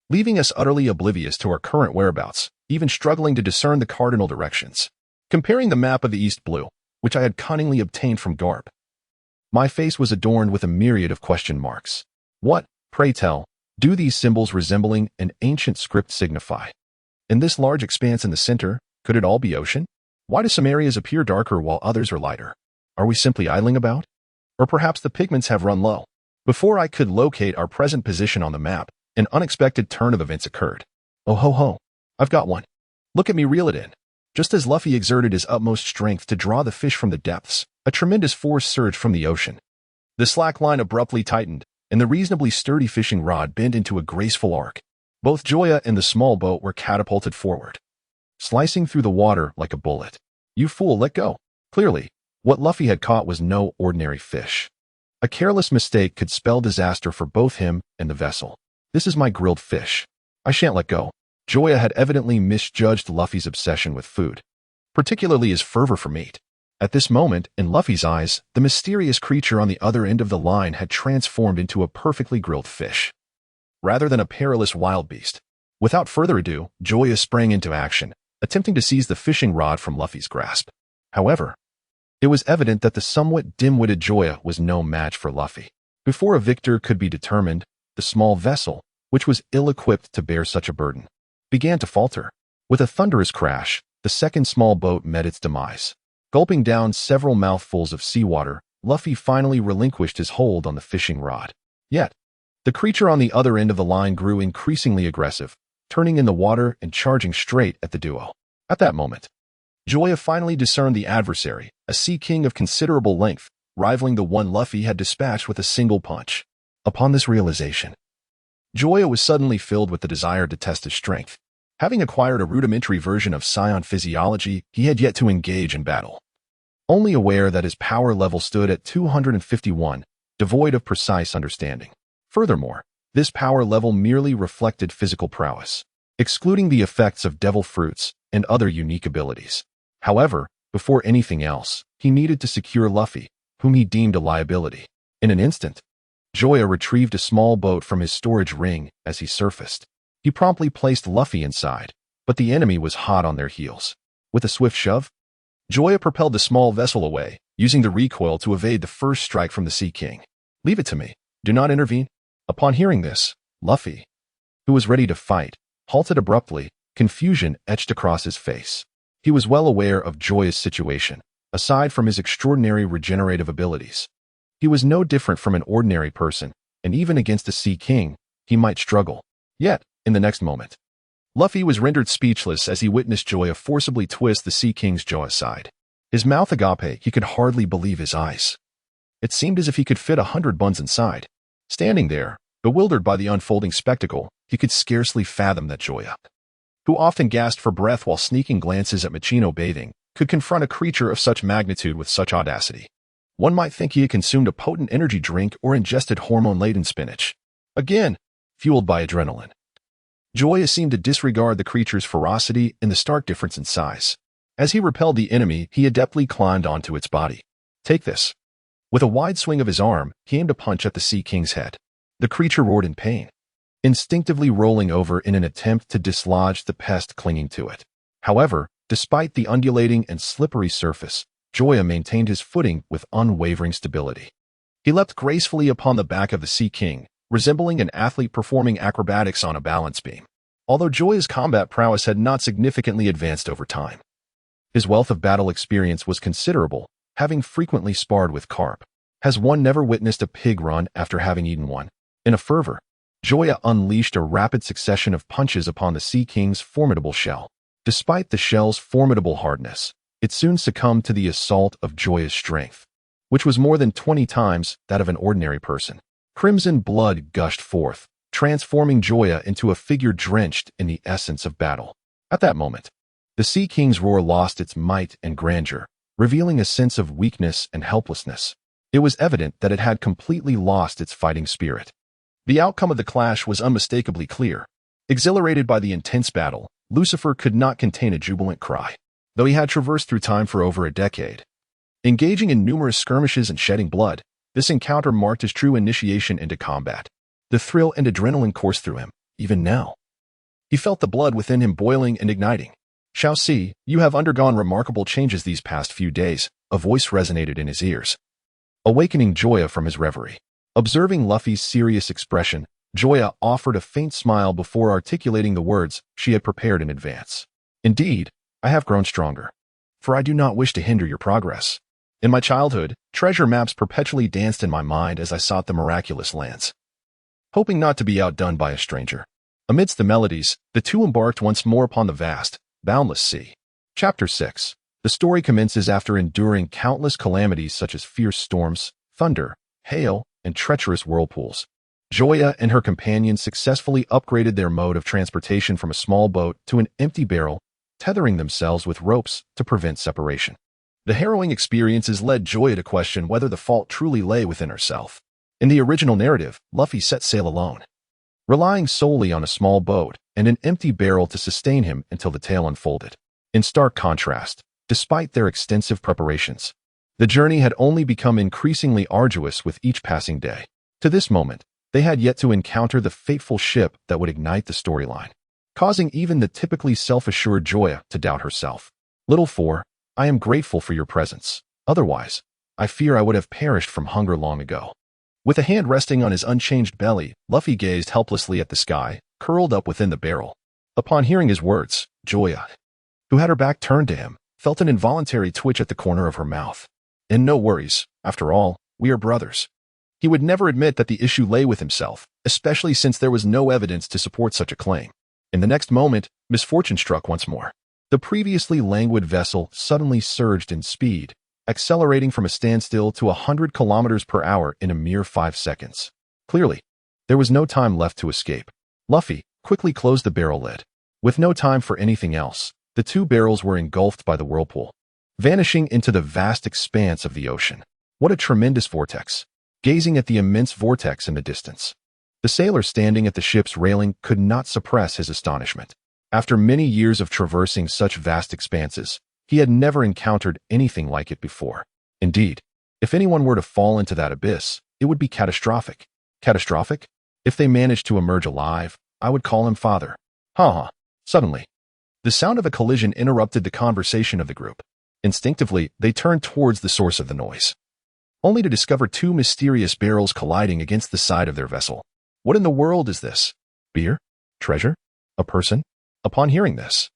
leaving us utterly oblivious to our current whereabouts, even struggling to discern the cardinal directions. Comparing the map of the East Blue, which I had cunningly obtained from Garp, my face was adorned with a myriad of question marks. What, pray tell, do these symbols resembling an ancient script signify? In this large expanse in the center, could it all be ocean? Why do some areas appear darker while others are lighter? Are we simply idling about? Or perhaps the pigments have run low? Before I could locate our present position on the map, an unexpected turn of events occurred. Oh ho ho, I've got one. Look at me reel it in. Just as Luffy exerted his utmost strength to draw the fish from the depths, a tremendous force surged from the ocean. The slack line abruptly tightened, and the reasonably sturdy fishing rod bent into a graceful arc. Both Joya and the small boat were catapulted forward, slicing through the water like a bullet. You fool, let go. Clearly, what Luffy had caught was no ordinary fish. A careless mistake could spell disaster for both him and the vessel. This is my grilled fish. I shan't let go. Joya had evidently misjudged Luffy's obsession with food, particularly his fervor for meat. At this moment, in Luffy's eyes, the mysterious creature on the other end of the line had transformed into a perfectly grilled fish, rather than a perilous wild beast. Without further ado, Joya sprang into action, attempting to seize the fishing rod from Luffy's grasp. However, It was evident that the somewhat dim-witted Joya was no match for Luffy. Before a victor could be determined, the small vessel, which was ill-equipped to bear such a burden, began to falter. With a thunderous crash, the second small boat met its demise. Gulping down several mouthfuls of seawater, Luffy finally relinquished his hold on the fishing rod. Yet, the creature on the other end of the line grew increasingly aggressive, turning in the water and charging straight at the duo. At that moment, Joya finally discerned the adversary, a sea king of considerable length, rivaling the one Luffy had dispatched with a single punch. Upon this realization, Joya was suddenly filled with the desire to test his strength. Having acquired a rudimentary version of Saiyan physiology, he had yet to engage in battle. Only aware that his power level stood at 251, devoid of precise understanding. Furthermore, this power level merely reflected physical prowess, excluding the effects of devil fruits and other unique abilities. However, before anything else, he needed to secure Luffy, whom he deemed a liability. In an instant, Joya retrieved a small boat from his storage ring as he surfaced. He promptly placed Luffy inside, but the enemy was hot on their heels. With a swift shove, Joya propelled the small vessel away, using the recoil to evade the first strike from the Sea King. "Leave it to me. Do not intervene." Upon hearing this, Luffy, who was ready to fight, halted abruptly, confusion etched across his face. He was well aware of Joya's situation. Aside from his extraordinary regenerative abilities, he was no different from an ordinary person, and even against a Sea King, he might struggle. Yet, in the next moment, Luffy was rendered speechless as he witnessed Joya forcibly twist the Sea King's jaw aside. His mouth agape, he could hardly believe his eyes. It seemed as if he could fit 100 buns inside. Standing there, bewildered by the unfolding spectacle, he could scarcely fathom that Joya, who often gasped for breath while sneaking glances at Machino bathing, could confront a creature of such magnitude with such audacity. One might think he had consumed a potent energy drink or ingested hormone-laden spinach. Again, fueled by adrenaline, Joya seemed to disregard the creature's ferocity and the stark difference in size. As he repelled the enemy, he adeptly climbed onto its body. "Take this." With a wide swing of his arm, he aimed a punch at the Sea King's head. The creature roared in pain, instinctively rolling over in an attempt to dislodge the pest clinging to it. However, despite the undulating and slippery surface, Joya maintained his footing with unwavering stability. He leapt gracefully upon the back of the Sea King, resembling an athlete performing acrobatics on a balance beam. Although Joya's combat prowess had not significantly advanced over time, his wealth of battle experience was considerable, having frequently sparred with Garp. Has one never witnessed a pig run after having eaten one? In a fervor, Joya unleashed a rapid succession of punches upon the Sea King's formidable shell. Despite the shell's formidable hardness, it soon succumbed to the assault of Joya's strength, which was more than 20 times that of an ordinary person. Crimson blood gushed forth, transforming Joya into a figure drenched in the essence of battle. At that moment, the Sea King's roar lost its might and grandeur, revealing a sense of weakness and helplessness. It was evident that it had completely lost its fighting spirit. The outcome of the clash was unmistakably clear. Exhilarated by the intense battle, Lucifer could not contain a jubilant cry. Though he had traversed through time for over a decade, engaging in numerous skirmishes and shedding blood, this encounter marked his true initiation into combat. The thrill and adrenaline coursed through him, even now. He felt the blood within him boiling and igniting. "Shao Si, you have undergone remarkable changes these past few days," a voice resonated in his ears, awakening Joya from his reverie. Observing Luffy's serious expression, Joya offered a faint smile before articulating the words she had prepared in advance. "Indeed, I have grown stronger, for I do not wish to hinder your progress. In my childhood, treasure maps perpetually danced in my mind as I sought the miraculous lands, hoping not to be outdone by a stranger." Amidst the melodies, the two embarked once more upon the vast, boundless sea. Chapter 6. The story commences after enduring countless calamities such as fierce storms, thunder, hail, and treacherous whirlpools. Joya and her companions successfully upgraded their mode of transportation from a small boat to an empty barrel, tethering themselves with ropes to prevent separation. The harrowing experiences led Joya to question whether the fault truly lay within herself. In the original narrative, Luffy set sail alone, relying solely on a small boat and an empty barrel to sustain him until the tale unfolded. In stark contrast, despite their extensive preparations, the journey had only become increasingly arduous with each passing day. To this moment, they had yet to encounter the fateful ship that would ignite the storyline, causing even the typically self-assured Joya to doubt herself. Little 4, I am grateful for your presence. Otherwise, I fear I would have perished from hunger long ago. With a hand resting on his unchanged belly, Luffy gazed helplessly at the sky, curled up within the barrel. Upon hearing his words, Joya, who had her back turned to him, felt an involuntary twitch at the corner of her mouth. And no worries, after all, we are brothers. He would never admit that the issue lay with himself, especially since there was no evidence to support such a claim. In the next moment, misfortune struck once more. The previously languid vessel suddenly surged in speed, accelerating from a standstill to 100 kilometers per hour in a mere 5 seconds. Clearly, there was no time left to escape. Luffy quickly closed the barrel lid. With no time for anything else, the two barrels were engulfed by the whirlpool, vanishing into the vast expanse of the ocean. What a tremendous vortex! Gazing at the immense vortex in the distance, the sailor standing at the ship's railing could not suppress his astonishment. After many years of traversing such vast expanses, he had never encountered anything like it before. Indeed, if anyone were to fall into that abyss, it would be catastrophic. Catastrophic? If they managed to emerge alive, I would call him father. Ha! Suddenly, the sound of a collision interrupted the conversation of the group. Instinctively, they turned towards the source of the noise, only to discover two mysterious barrels colliding against the side of their vessel. What in the world is this? Beer? Treasure? A person? Upon hearing this,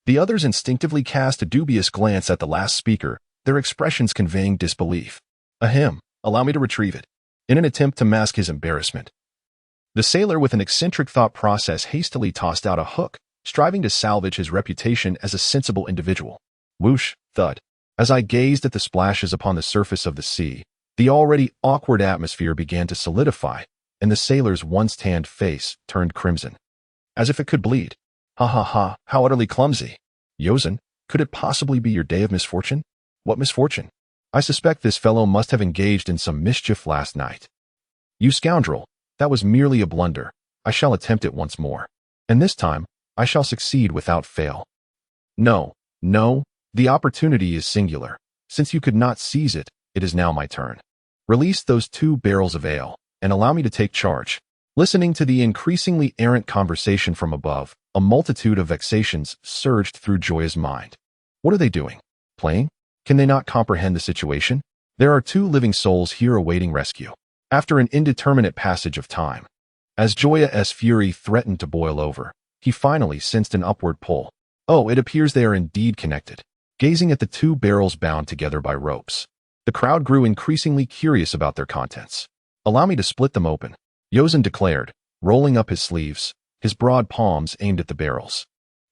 the others instinctively cast a dubious glance at the last speaker, their expressions conveying disbelief. Ahem, allow me to retrieve it. In an attempt to mask his embarrassment, the sailor with an eccentric thought process hastily tossed out a hook, striving to salvage his reputation as a sensible individual. Whoosh, thud. As I gazed at the splashes upon the surface of the sea, the already awkward atmosphere began to solidify, and the sailor's once tanned face turned crimson, as if it could bleed. Ha ha ha, how utterly clumsy. Yozen, could it possibly be your day of misfortune? What misfortune? I suspect this fellow must have engaged in some mischief last night. You scoundrel, that was merely a blunder. I shall attempt it once more. And this time, I shall succeed without fail. No, the opportunity is singular. Since you could not seize it, it is now my turn. Release those 2 barrels of ale, and allow me to take charge. Listening to the increasingly errant conversation from above, a multitude of vexations surged through Joya's mind. What are they doing? Playing? Can they not comprehend the situation? There are 2 living souls here awaiting rescue. After an indeterminate passage of time, as Joya's fury threatened to boil over, he finally sensed an upward pull. Oh, it appears they are indeed connected. Gazing at the 2 barrels bound together by ropes, the crowd grew increasingly curious about their contents. Allow me to split them open, Yozen declared, rolling up his sleeves, his broad palms aimed at the barrels.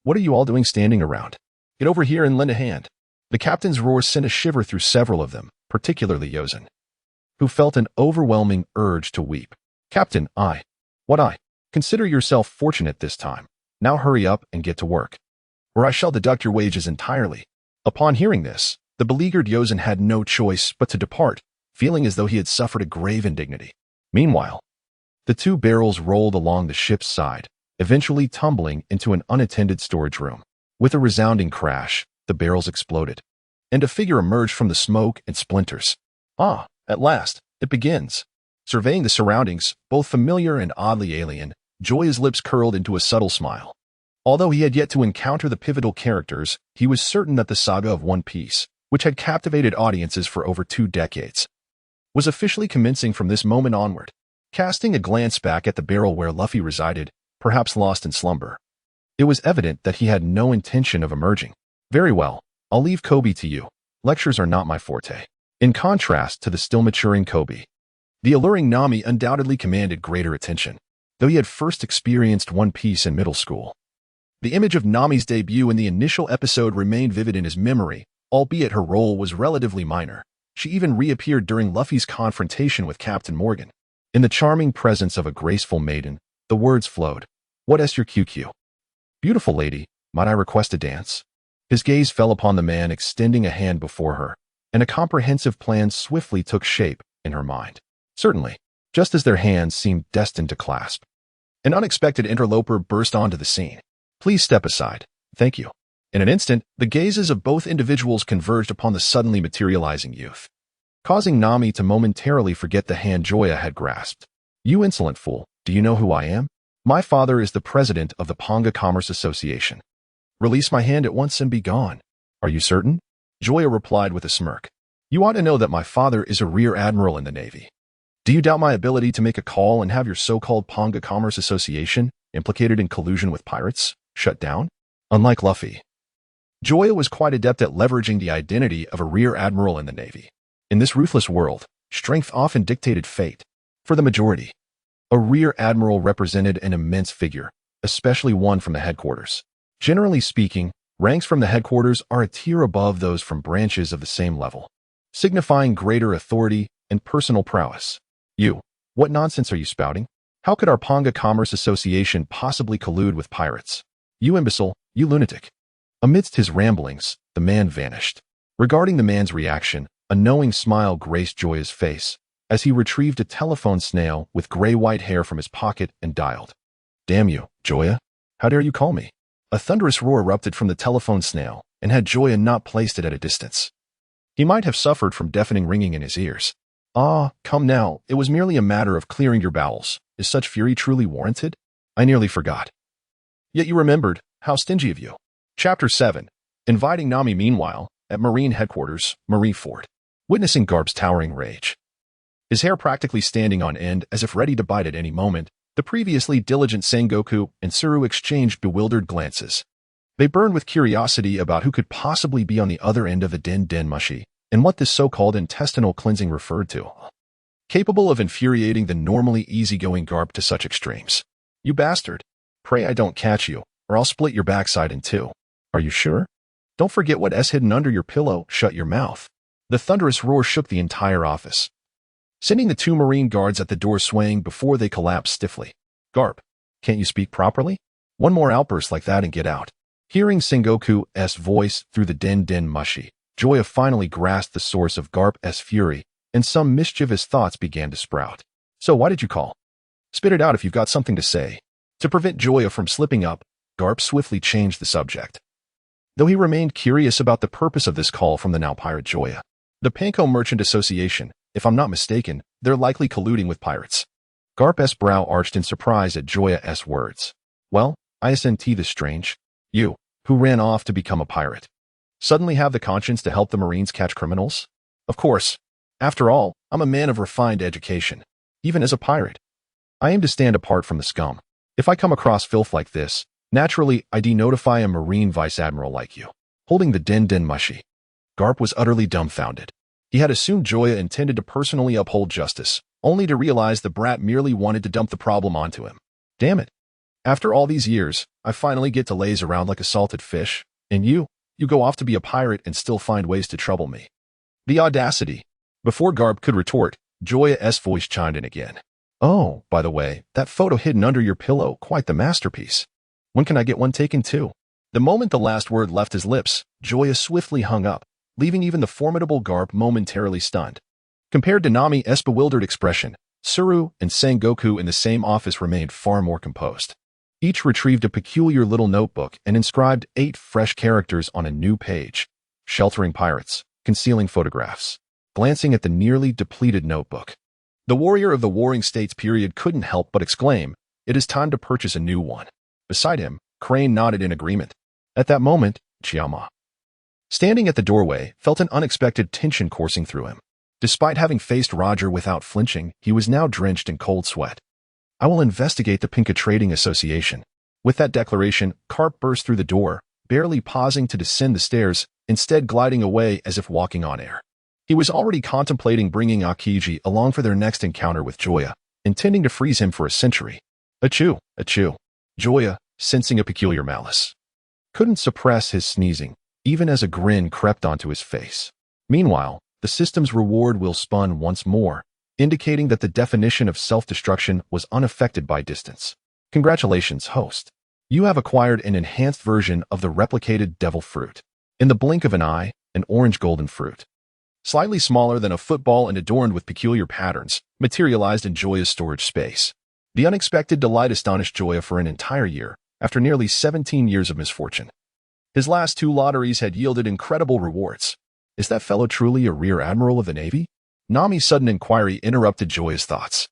What are you all doing standing around? Get over here and lend a hand. The captain's roar sent a shiver through several of them, particularly Yozen, who felt an overwhelming urge to weep. Captain, consider yourself fortunate this time. Now hurry up and get to work, or I shall deduct your wages entirely. Upon hearing this, the beleaguered Yozen had no choice but to depart, feeling as though he had suffered a grave indignity. Meanwhile, the 2 barrels rolled along the ship's side, eventually tumbling into an unattended storage room. With a resounding crash, the barrels exploded, and a figure emerged from the smoke and splinters. Ah, at last, it begins. Surveying the surroundings, both familiar and oddly alien, Joya's lips curled into a subtle smile. Although he had yet to encounter the pivotal characters, he was certain that the saga of One Piece, which had captivated audiences for over 2 decades, was officially commencing from this moment onward. Casting a glance back at the barrel where Luffy resided, perhaps lost in slumber, it was evident that he had no intention of emerging. Very well, I'll leave Koby to you. Lectures are not my forte. In contrast to the still maturing Koby, the alluring Nami undoubtedly commanded greater attention, though he had first experienced One Piece in middle school. The image of Nami's debut in the initial episode remained vivid in his memory, albeit her role was relatively minor. She even reappeared during Luffy's confrontation with Captain Morgan. In the charming presence of a graceful maiden, the words flowed. What is your QQ? Beautiful lady, might I request a dance? His gaze fell upon the man extending a hand before her, and a comprehensive plan swiftly took shape in her mind. Certainly, just as their hands seemed destined to clasp, an unexpected interloper burst onto the scene. Please step aside. Thank you. In an instant, the gazes of both individuals converged upon the suddenly materializing youth, causing Nami to momentarily forget the hand Joya had grasped. You insolent fool, do you know who I am? My father is the president of the Ponga Commerce Association. Release my hand at once and be gone. Are you certain? Joya replied with a smirk. You ought to know that my father is a rear admiral in the Navy. Do you doubt my ability to make a call and have your so-called Ponga Commerce Association, implicated in collusion with pirates, shut down? Unlike Luffy, Joya was quite adept at leveraging the identity of a rear admiral in the Navy. In this ruthless world, strength often dictated fate. For the majority, a rear admiral represented an immense figure, especially one from the headquarters. Generally speaking, ranks from the headquarters are a tier above those from branches of the same level, signifying greater authority and personal prowess. What nonsense are you spouting? How could our Ponga Commerce Association possibly collude with pirates? You imbecile, you lunatic. Amidst his ramblings, the man vanished. Regarding the man's reaction, a knowing smile graced Joya's face as he retrieved a telephone snail with gray-white hair from his pocket and dialed. Damn you, Joya. How dare you call me? A thunderous roar erupted from the telephone snail, and had Joya not placed it at a distance, he might have suffered from deafening ringing in his ears. Ah, come now, it was merely a matter of clearing your bowels. Is such fury truly warranted? I nearly forgot. Yet you remembered. How stingy of you. Chapter 7. Inviting Nami. Meanwhile, at Marine Headquarters, Marineford, witnessing Garp's towering rage, his hair practically standing on end as if ready to bite at any moment, the previously diligent Sengoku and Zoro exchanged bewildered glances. They burned with curiosity about who could possibly be on the other end of the den mushi, and what this so-called intestinal cleansing referred to, capable of infuriating the normally easygoing Garp to such extremes. You bastard. Pray I don't catch you, or I'll split your backside in two. Are you sure? Don't forget what's hidden under your pillow. Shut your mouth. The thunderous roar shook the entire office, sending the two Marine guards at the door swaying before they collapsed stiffly. Garp, can't you speak properly? One more outburst like that and get out. Hearing Sengoku's voice through the den mushi, Joya finally grasped the source of Garp's fury, and some mischievous thoughts began to sprout. So why did you call? Spit it out if you've got something to say. To prevent Joya from slipping up, Garp swiftly changed the subject, though he remained curious about the purpose of this call from the now pirate Joya. The Panko Merchant Association, if I'm not mistaken, they're likely colluding with pirates. Garp's brow arched in surprise at Joya's words. Well, isn't this strange? You, who ran off to become a pirate, suddenly have the conscience to help the Marines catch criminals? Of course. After all, I'm a man of refined education. Even as a pirate, I aim to stand apart from the scum. If I come across filth like this, naturally I denotify a Marine Vice Admiral like you. Holding the den mushi, Garp was utterly dumbfounded. He had assumed Joya intended to personally uphold justice, only to realize the brat merely wanted to dump the problem onto him. Damn it. After all these years, I finally get to laze around like a salted fish, and you go off to be a pirate and still find ways to trouble me. The audacity. Before Garp could retort, Joya's voice chimed in again. Oh, by the way, that photo hidden under your pillow, quite the masterpiece. When can I get one taken too? The moment the last word left his lips, Joya swiftly hung up, leaving even the formidable Garp momentarily stunned. Compared to Nami's bewildered expression, Zoro and Sengoku in the same office remained far more composed. Each retrieved a peculiar little notebook and inscribed 8 fresh characters on a new page. Sheltering pirates, concealing photographs. Glancing at the nearly depleted notebook, the warrior of the Warring States period couldn't help but exclaim, "It is time to purchase a new one." Beside him, Crane nodded in agreement. At that moment, Chiama, standing at the doorway, felt an unexpected tension coursing through him. Despite having faced Roger without flinching, he was now drenched in cold sweat. I will investigate the Pinka Trading Association. With that declaration, Garp burst through the door, barely pausing to descend the stairs, instead gliding away as if walking on air. He was already contemplating bringing Akiji along for their next encounter with Joya, intending to freeze him for a century. Achoo, achoo. Joya, sensing a peculiar malice, couldn't suppress his sneezing, even as a grin crept onto his face. Meanwhile, the system's reward wheel spun once more, indicating that the definition of self-destruction was unaffected by distance. Congratulations, host. You have acquired an enhanced version of the replicated devil fruit. In the blink of an eye, an orange golden fruit, slightly smaller than a football and adorned with peculiar patterns, materialized in Joya's storage space. The unexpected delight astonished Joya for an entire year, after nearly 17 years of misfortune. His last 2 lotteries had yielded incredible rewards. Is that fellow truly a rear admiral of the Navy? Nami's sudden inquiry interrupted Joya's thoughts.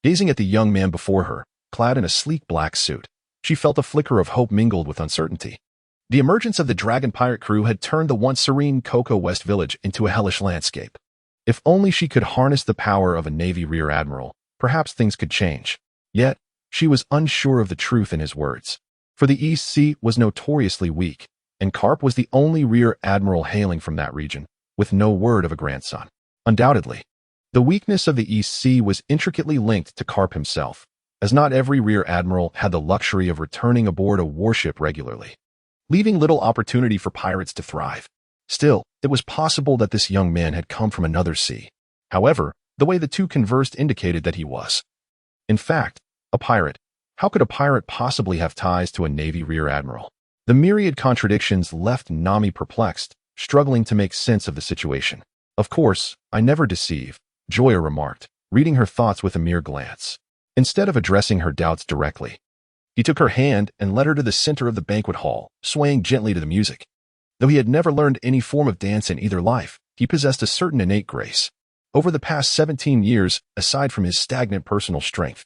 Gazing at the young man before her, clad in a sleek black suit, she felt a flicker of hope mingled with uncertainty. The emergence of the dragon pirate crew had turned the once serene Cocoa West village into a hellish landscape. If only she could harness the power of a Navy Rear Admiral, perhaps things could change. Yet, she was unsure of the truth in his words. For the East Sea was notoriously weak, and Garp was the only Rear Admiral hailing from that region, with no word of a grandson. Undoubtedly, the weakness of the East Sea was intricately linked to Garp himself, as not every Rear Admiral had the luxury of returning aboard a warship regularly, leaving little opportunity for pirates to thrive. Still, it was possible that this young man had come from another sea. However, the way the two conversed indicated that he was, in fact, a pirate. How could a pirate possibly have ties to a Navy Rear Admiral? The myriad contradictions left Nami perplexed, struggling to make sense of the situation. Of course, I never deceive, Joya remarked, reading her thoughts with a mere glance. Instead of addressing her doubts directly, he took her hand and led her to the center of the banquet hall, swaying gently to the music. Though he had never learned any form of dance in either life, he possessed a certain innate grace. Over the past 17 years, aside from his stagnant personal strength,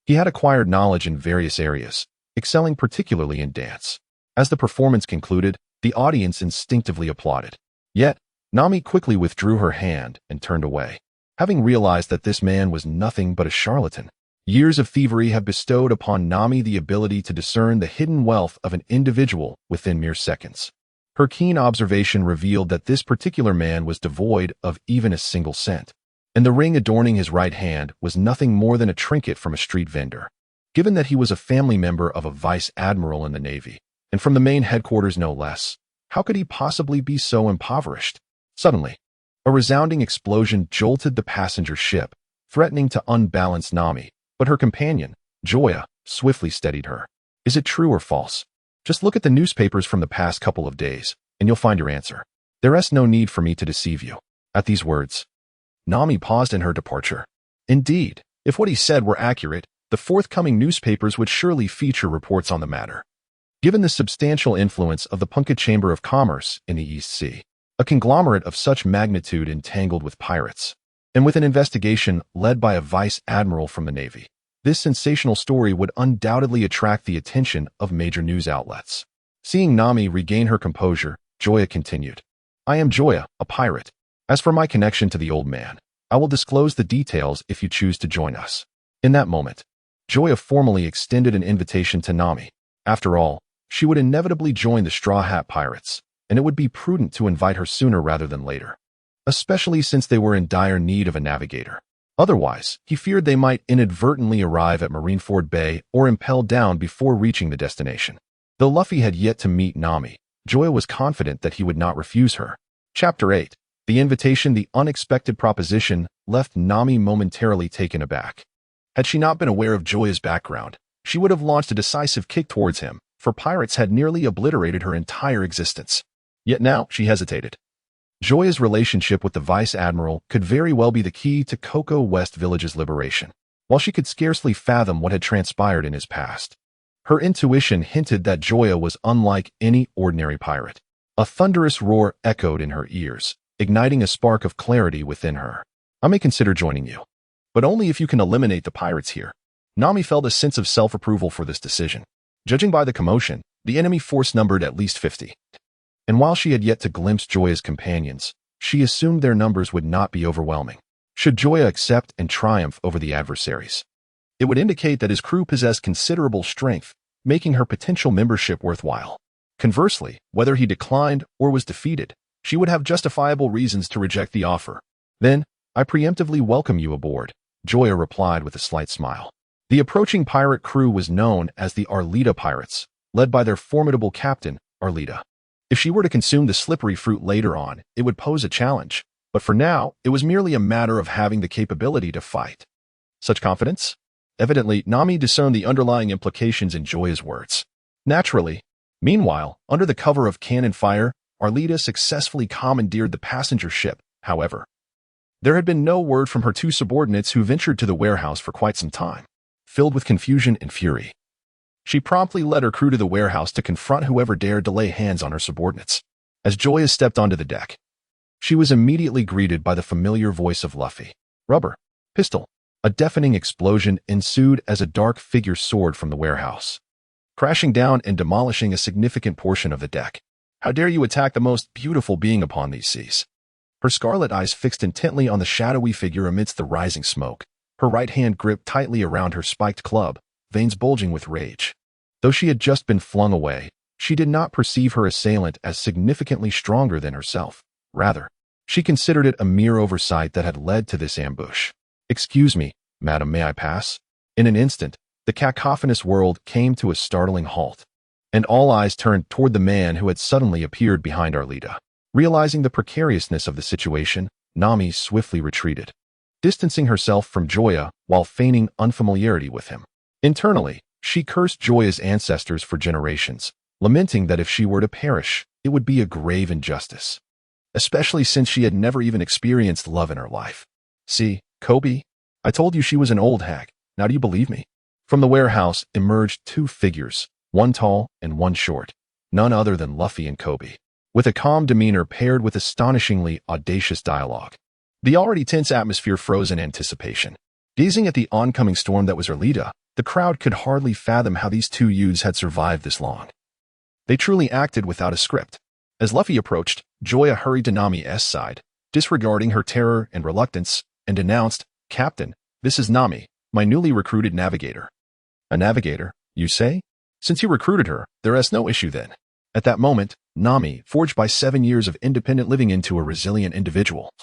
he had acquired knowledge in various areas, excelling particularly in dance. As the performance concluded, the audience instinctively applauded. Yet, Nami quickly withdrew her hand and turned away, having realized that this man was nothing but a charlatan. Years of thievery have bestowed upon Nami the ability to discern the hidden wealth of an individual within mere seconds. Her keen observation revealed that this particular man was devoid of even a single cent, and the ring adorning his right hand was nothing more than a trinket from a street vendor. Given that he was a family member of a vice admiral in the Navy, and from the main headquarters no less, how could he possibly be so impoverished? Suddenly, a resounding explosion jolted the passenger ship, threatening to unbalance Nami, but her companion, Joya, swiftly steadied her. Is it true or false? Just look at the newspapers from the past couple of days, and you'll find your answer. There is no need for me to deceive you. At these words, Nami paused in her departure. Indeed, if what he said were accurate, the forthcoming newspapers would surely feature reports on the matter. Given the substantial influence of the Punka Chamber of Commerce in the East Sea, a conglomerate of such magnitude entangled with pirates, and with an investigation led by a vice admiral from the Navy, this sensational story would undoubtedly attract the attention of major news outlets. Seeing Nami regain her composure, Joya continued. I am Joya, a pirate. As for my connection to the old man, I will disclose the details if you choose to join us. In that moment, Joya formally extended an invitation to Nami. After all, she would inevitably join the Straw Hat Pirates, and it would be prudent to invite her sooner rather than later, especially since they were in dire need of a navigator. Otherwise, he feared they might inadvertently arrive at Marineford Bay or impel down before reaching the destination. Though Luffy had yet to meet Nami, Joya was confident that he would not refuse her. Chapter 8. The invitation, the unexpected proposition, left Nami momentarily taken aback. Had she not been aware of Joya's background, she would have launched a decisive kick towards him, for pirates had nearly obliterated her entire existence. Yet now she hesitated. Joya's relationship with the Vice Admiral could very well be the key to Cocoa West Village's liberation, while she could scarcely fathom what had transpired in his past. Her intuition hinted that Joya was unlike any ordinary pirate. A thunderous roar echoed in her ears, igniting a spark of clarity within her. I may consider joining you, but only if you can eliminate the pirates here. Nami felt a sense of self-approval for this decision. Judging by the commotion, the enemy force numbered at least 50. And while she had yet to glimpse Joya's companions, she assumed their numbers would not be overwhelming. Should Joya accept and triumph over the adversaries, it would indicate that his crew possessed considerable strength, making her potential membership worthwhile. Conversely, whether he declined or was defeated, she would have justifiable reasons to reject the offer. Then, I preemptively welcome you aboard, Joya replied with a slight smile. The approaching pirate crew was known as the Arleta Pirates, led by their formidable captain, Arleta. If she were to consume the slippery fruit later on, it would pose a challenge, but for now, it was merely a matter of having the capability to fight. Such confidence? Evidently, Nami discerned the underlying implications in Joya's words. Naturally. Meanwhile, under the cover of cannon fire, Arleta successfully commandeered the passenger ship. However, there had been no word from her two subordinates who ventured to the warehouse for quite some time. Filled with confusion and fury, she promptly led her crew to the warehouse to confront whoever dared to lay hands on her subordinates. As Joya stepped onto the deck, she was immediately greeted by the familiar voice of Luffy. Rubber. Pistol. A deafening explosion ensued as a dark figure soared from the warehouse, crashing down and demolishing a significant portion of the deck. How dare you attack the most beautiful being upon these seas? Her scarlet eyes fixed intently on the shadowy figure amidst the rising smoke, her right hand gripped tightly around her spiked club, veins bulging with rage. Though she had just been flung away, she did not perceive her assailant as significantly stronger than herself. Rather, she considered it a mere oversight that had led to this ambush. "Excuse me, madam, may I pass?" In an instant, the cacophonous world came to a startling halt, and all eyes turned toward the man who had suddenly appeared behind Arlita. Realizing the precariousness of the situation, Nami swiftly retreated, distancing herself from Joya while feigning unfamiliarity with him. Internally, she cursed Joya's ancestors for generations, lamenting that if she were to perish, it would be a grave injustice, especially since she had never even experienced love in her life. "See, Koby, I told you she was an old hag. Now do you believe me?" From the warehouse emerged two figures, one tall and one short, none other than Luffy and Koby, with a calm demeanor paired with astonishingly audacious dialogue. The already tense atmosphere froze in anticipation. Gazing at the oncoming storm that was Arlita, the crowd could hardly fathom how these two youths had survived this long. They truly acted without a script. As Luffy approached, Joya hurried to Nami's side, disregarding her terror and reluctance, and announced, "Captain, this is Nami, my newly recruited navigator." "A navigator, you say? Since you recruited her, there is no issue then." At that moment, Nami, forged by 7 years of independent living into a resilient individual,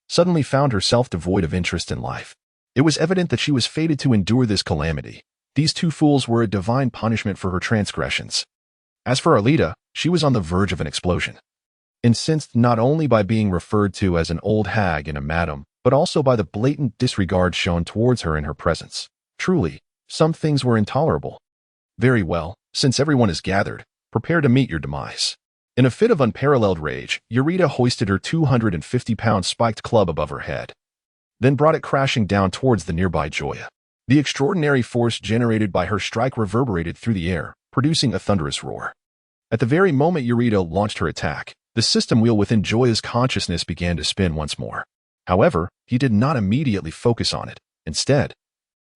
suddenly found herself devoid of interest in life. It was evident that she was fated to endure this calamity. These two fools were a divine punishment for her transgressions. As for Arlita, she was on the verge of an explosion. Incensed not only by being referred to as an old hag and a madam, but also by the blatant disregard shown towards her in her presence. Truly, some things were intolerable. "Very well, since everyone is gathered, prepare to meet your demise." In a fit of unparalleled rage, Eureka hoisted her 250-pound spiked club above her head, then brought it crashing down towards the nearby Joya. The extraordinary force generated by her strike reverberated through the air, producing a thunderous roar. At the very moment Eureka launched her attack, the system wheel within Joya's consciousness began to spin once more. However, he did not immediately focus on it. Instead,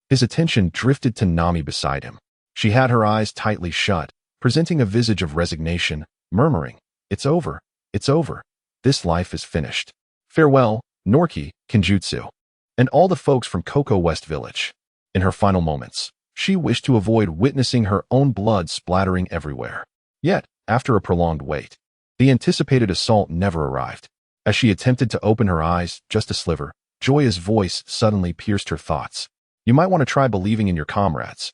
his attention drifted to Nami beside him. She had her eyes tightly shut, presenting a visage of resignation, murmuring, "It's over, it's over. This life is finished. Farewell, Norki, Kenjutsu, and all the folks from Cocoa West Village." In her final moments, she wished to avoid witnessing her own blood splattering everywhere. Yet, after a prolonged wait, the anticipated assault never arrived. As she attempted to open her eyes, just a sliver, Joya's voice suddenly pierced her thoughts. "You might want to try believing in your comrades."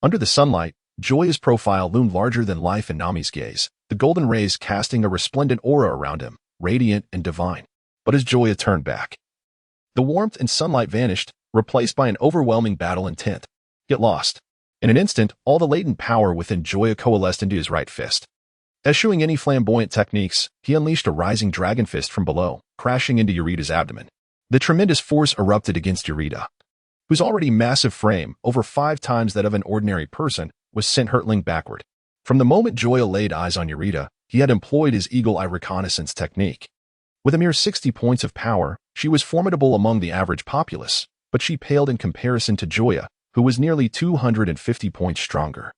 Under the sunlight, Joya's profile loomed larger than life in Nami's gaze, the golden rays casting a resplendent aura around him, radiant and divine. But as Joya turned back, the warmth and sunlight vanished, replaced by an overwhelming battle intent. Get lost. In an instant, all the latent power within Joya coalesced into his right fist. Eschewing any flamboyant techniques, he unleashed a rising dragon fist from below, crashing into Eureka's abdomen. The tremendous force erupted against Eureka, whose already massive frame, over 5 times that of an ordinary person, was sent hurtling backward. From the moment Joya laid eyes on Eureka, he had employed his eagle-eye reconnaissance technique. With a mere 60 points of power, she was formidable among the average populace, but she paled in comparison to Joya, who was nearly 250 points stronger.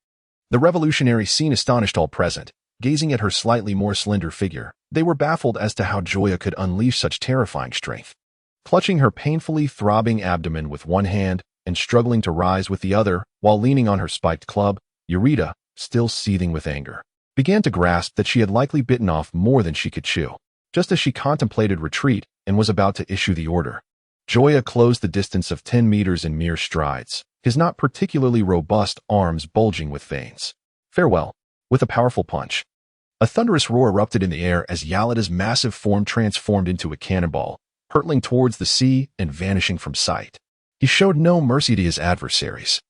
The revolutionary scene astonished all present. Gazing at her slightly more slender figure, they were baffled as to how Joya could unleash such terrifying strength. Clutching her painfully throbbing abdomen with one hand and struggling to rise with the other while leaning on her spiked club, Eureka, still seething with anger, began to grasp that she had likely bitten off more than she could chew. Just as she contemplated retreat and was about to issue the order, Joya closed the distance of 10 meters in mere strides, his not particularly robust arms bulging with veins. "Farewell," with a powerful punch. A thunderous roar erupted in the air as Yalada's massive form transformed into a cannonball, hurtling towards the sea and vanishing from sight. He showed no mercy to his adversaries.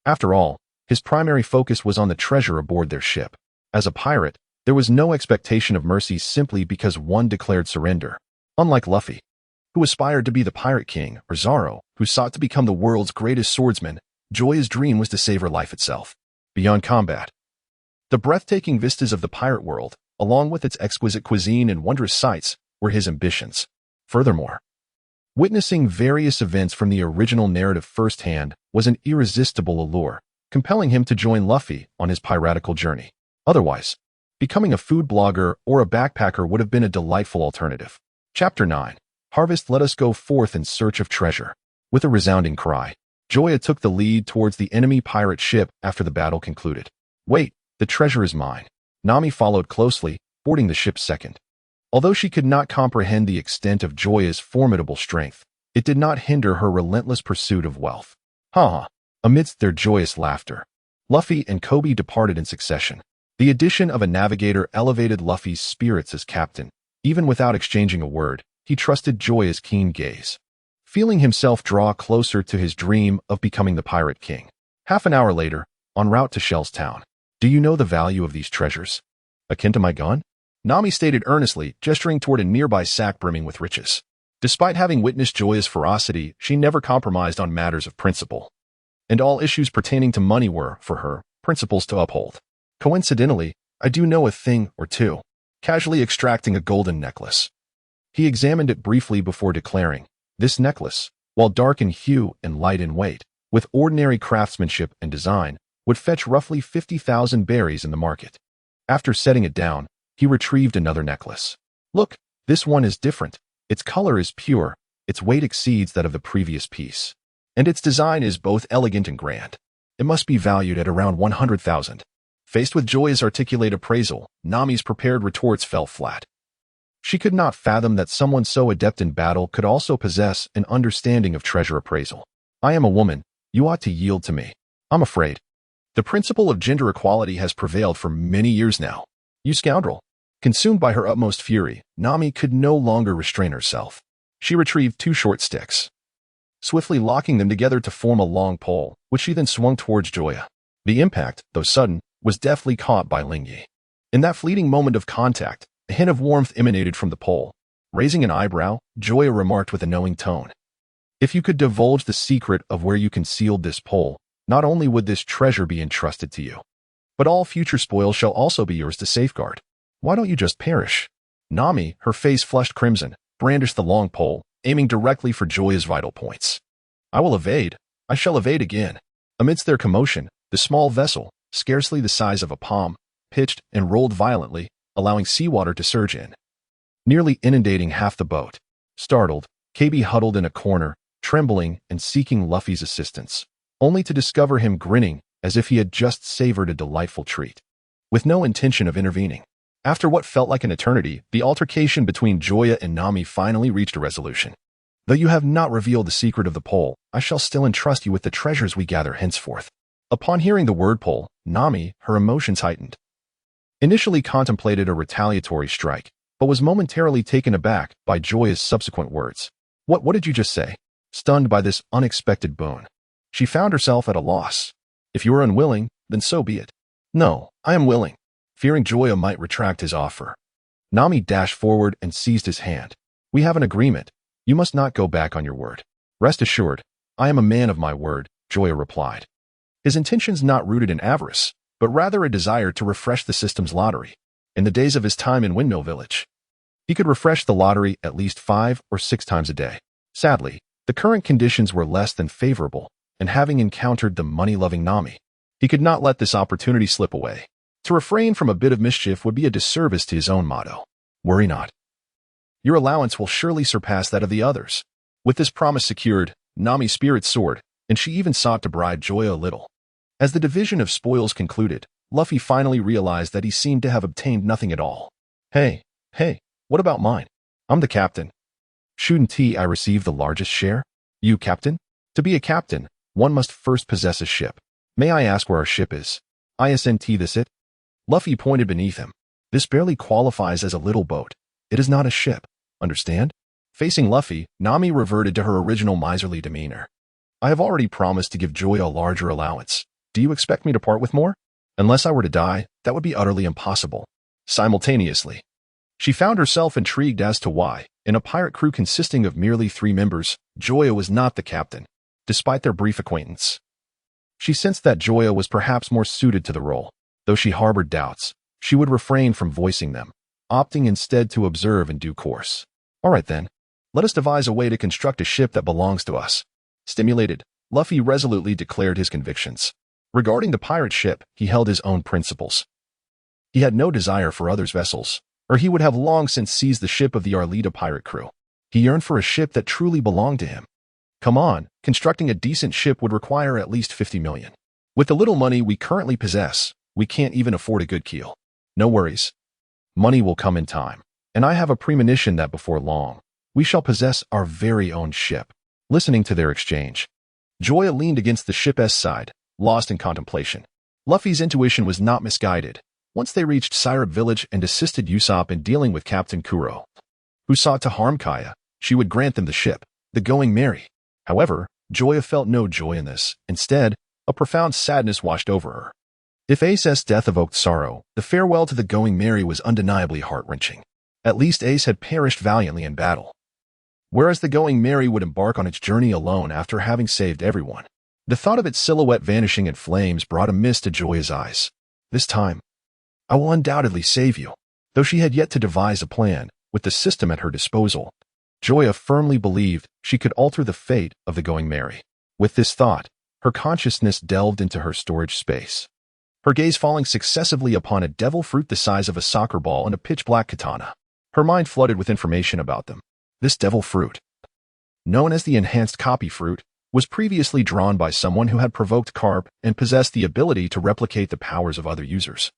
After all, his primary focus was on the treasure aboard their ship. As a pirate, there was no expectation of mercy simply because one declared surrender. Unlike Luffy, who aspired to be the Pirate King, or Zoro, who sought to become the world's greatest swordsman, Joya's dream was to savor life itself. Beyond combat, the breathtaking vistas of the pirate world, along with its exquisite cuisine and wondrous sights, were his ambitions. Furthermore, witnessing various events from the original narrative firsthand was an irresistible allure. compelling him to join Luffy on his piratical journey. Otherwise, becoming a food blogger or a backpacker would have been a delightful alternative. Chapter 9. Harvest. Let us go forth in search of treasure. With a resounding cry, Joya took the lead towards the enemy pirate ship after the battle concluded. Wait, the treasure is mine. Nami followed closely, boarding the ship second. Although she could not comprehend the extent of Joya's formidable strength, it did not hinder her relentless pursuit of wealth. Ha! Amidst their joyous laughter, Luffy and Koby departed in succession. The addition of a navigator elevated Luffy's spirits as captain. Even without exchanging a word, he trusted Joya's keen gaze, feeling himself draw closer to his dream of becoming the Pirate King. Half an hour later, en route to Shell's town. Do you know the value of these treasures? Akin to my gun? Nami stated earnestly, gesturing toward a nearby sack brimming with riches. Despite having witnessed Joya's ferocity, she never compromised on matters of principle. And all issues pertaining to money were, for her, principles to uphold. Coincidentally, I do know a thing or two. Casually extracting a golden necklace. He examined it briefly before declaring, this necklace, while dark in hue and light in weight, with ordinary craftsmanship and design, would fetch roughly 50,000 berries in the market. After setting it down, he retrieved another necklace. Look, this one is different. Its color is pure, its weight exceeds that of the previous piece. And its design is both elegant and grand. It must be valued at around 100,000. Faced with Joya's articulate appraisal, Nami's prepared retorts fell flat. She could not fathom that someone so adept in battle could also possess an understanding of treasure appraisal. I am a woman, you ought to yield to me. I'm afraid. The principle of gender equality has prevailed for many years now. You scoundrel. Consumed by her utmost fury, Nami could no longer restrain herself. She retrieved 2 short sticks, swiftly locking them together to form a long pole, which she then swung towards Joya. The impact, though sudden, was deftly caught by Lingyi. In that fleeting moment of contact, a hint of warmth emanated from the pole. Raising an eyebrow, Joya remarked with a knowing tone. If you could divulge the secret of where you concealed this pole, not only would this treasure be entrusted to you, but all future spoils shall also be yours to safeguard. Why don't you just perish? Nami, her face flushed crimson, brandished the long pole, aiming directly for Joya's vital points. I will evade. I shall evade again. Amidst their commotion, the small vessel, scarcely the size of a palm, pitched and rolled violently, allowing seawater to surge in, nearly inundating half the boat. Startled, Koby huddled in a corner, trembling and seeking Luffy's assistance, only to discover him grinning as if he had just savored a delightful treat, with no intention of intervening. After what felt like an eternity, the altercation between Joya and Nami finally reached a resolution. Though you have not revealed the secret of the pole, I shall still entrust you with the treasures we gather henceforth. Upon hearing the word pole, Nami, her emotions heightened, initially contemplated a retaliatory strike, but was momentarily taken aback by Joya's subsequent words. What did you just say? Stunned by this unexpected boon, she found herself at a loss. If you are unwilling, then so be it. No, I am willing. Fearing Joya might retract his offer, Nami dashed forward and seized his hand. We have an agreement. You must not go back on your word. Rest assured, I am a man of my word, Joya replied. His intentions not rooted in avarice, but rather a desire to refresh the system's lottery. In the days of his time in Windmill Village, he could refresh the lottery at least 5 or 6 times a day. Sadly, the current conditions were less than favorable, and having encountered the money-loving Nami, he could not let this opportunity slip away. To refrain from a bit of mischief would be a disservice to his own motto. Worry not. Your allowance will surely surpass that of the others. With this promise secured, Nami's spirits soared, and she even sought to bribe Joya a little. As the division of spoils concluded, Luffy finally realized that he seemed to have obtained nothing at all. Hey, what about mine? I'm the captain. Shouldn't I receive the largest share? You captain? To be a captain, one must first possess a ship. May I ask where our ship is? Isn't this it? Luffy pointed beneath him. This barely qualifies as a little boat. It is not a ship. Understand? Facing Luffy, Nami reverted to her original miserly demeanor. I have already promised to give Joya a larger allowance. Do you expect me to part with more? Unless I were to die, that would be utterly impossible. Simultaneously, she found herself intrigued as to why, in a pirate crew consisting of merely 3 members, Joya was not the captain, despite their brief acquaintance. She sensed that Joya was perhaps more suited to the role. Though she harbored doubts, she would refrain from voicing them, opting instead to observe in due course. All right then, let us devise a way to construct a ship that belongs to us. Stimulated, Luffy resolutely declared his convictions. Regarding the pirate ship, he held his own principles. He had no desire for others' vessels, or he would have long since seized the ship of the Arleta pirate crew. He yearned for a ship that truly belonged to him. Come on, constructing a decent ship would require at least 50 million. With the little money we currently possess, we can't even afford a good keel. No worries. Money will come in time, and I have a premonition that before long, we shall possess our very own ship. Listening to their exchange, Joya leaned against the ship's side, lost in contemplation. Luffy's intuition was not misguided. Once they reached Syrup Village and assisted Usopp in dealing with Captain Kuro, who sought to harm Kaya, she would grant them the ship, the Going Merry. However, Joya felt no joy in this. Instead, a profound sadness washed over her. If Ace's death evoked sorrow, the farewell to the Going Merry was undeniably heart-wrenching. At least Ace had perished valiantly in battle, whereas the Going Merry would embark on its journey alone after having saved everyone. The thought of its silhouette vanishing in flames brought a mist to Joya's eyes. This time, I will undoubtedly save you. Though she had yet to devise a plan, with the system at her disposal, Joya firmly believed she could alter the fate of the Going Merry. With this thought, her consciousness delved into her storage space, her gaze falling successively upon a devil fruit the size of a soccer ball and a pitch-black katana. Her mind flooded with information about them. This devil fruit, known as the enhanced copy fruit, was previously drawn by someone who had provoked Garp and possessed the ability to replicate the powers of other users,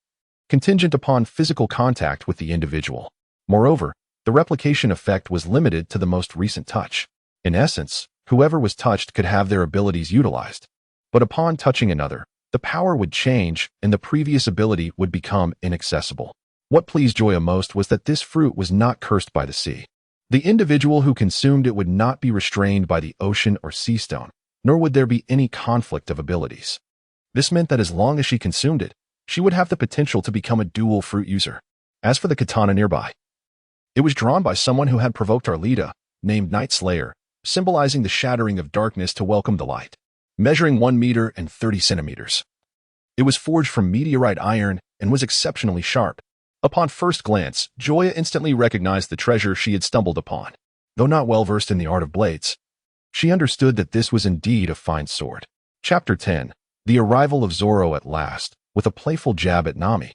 contingent upon physical contact with the individual. Moreover, the replication effect was limited to the most recent touch. In essence, whoever was touched could have their abilities utilized. But upon touching another, the power would change and the previous ability would become inaccessible. What pleased Joya most was that this fruit was not cursed by the sea. The individual who consumed it would not be restrained by the ocean or sea stone, nor would there be any conflict of abilities. This meant that as long as she consumed it, she would have the potential to become a dual fruit user. As for the katana nearby, it was drawn by someone who had provoked Arleta, named Night Slayer, symbolizing the shattering of darkness to welcome the light, measuring 1 meter and 30 centimeters. It was forged from meteorite iron and was exceptionally sharp. Upon first glance, Joya instantly recognized the treasure she had stumbled upon. Though not well versed in the art of blades, she understood that this was indeed a fine sword. Chapter 10. The arrival of Zoro at last, with a playful jab at Nami.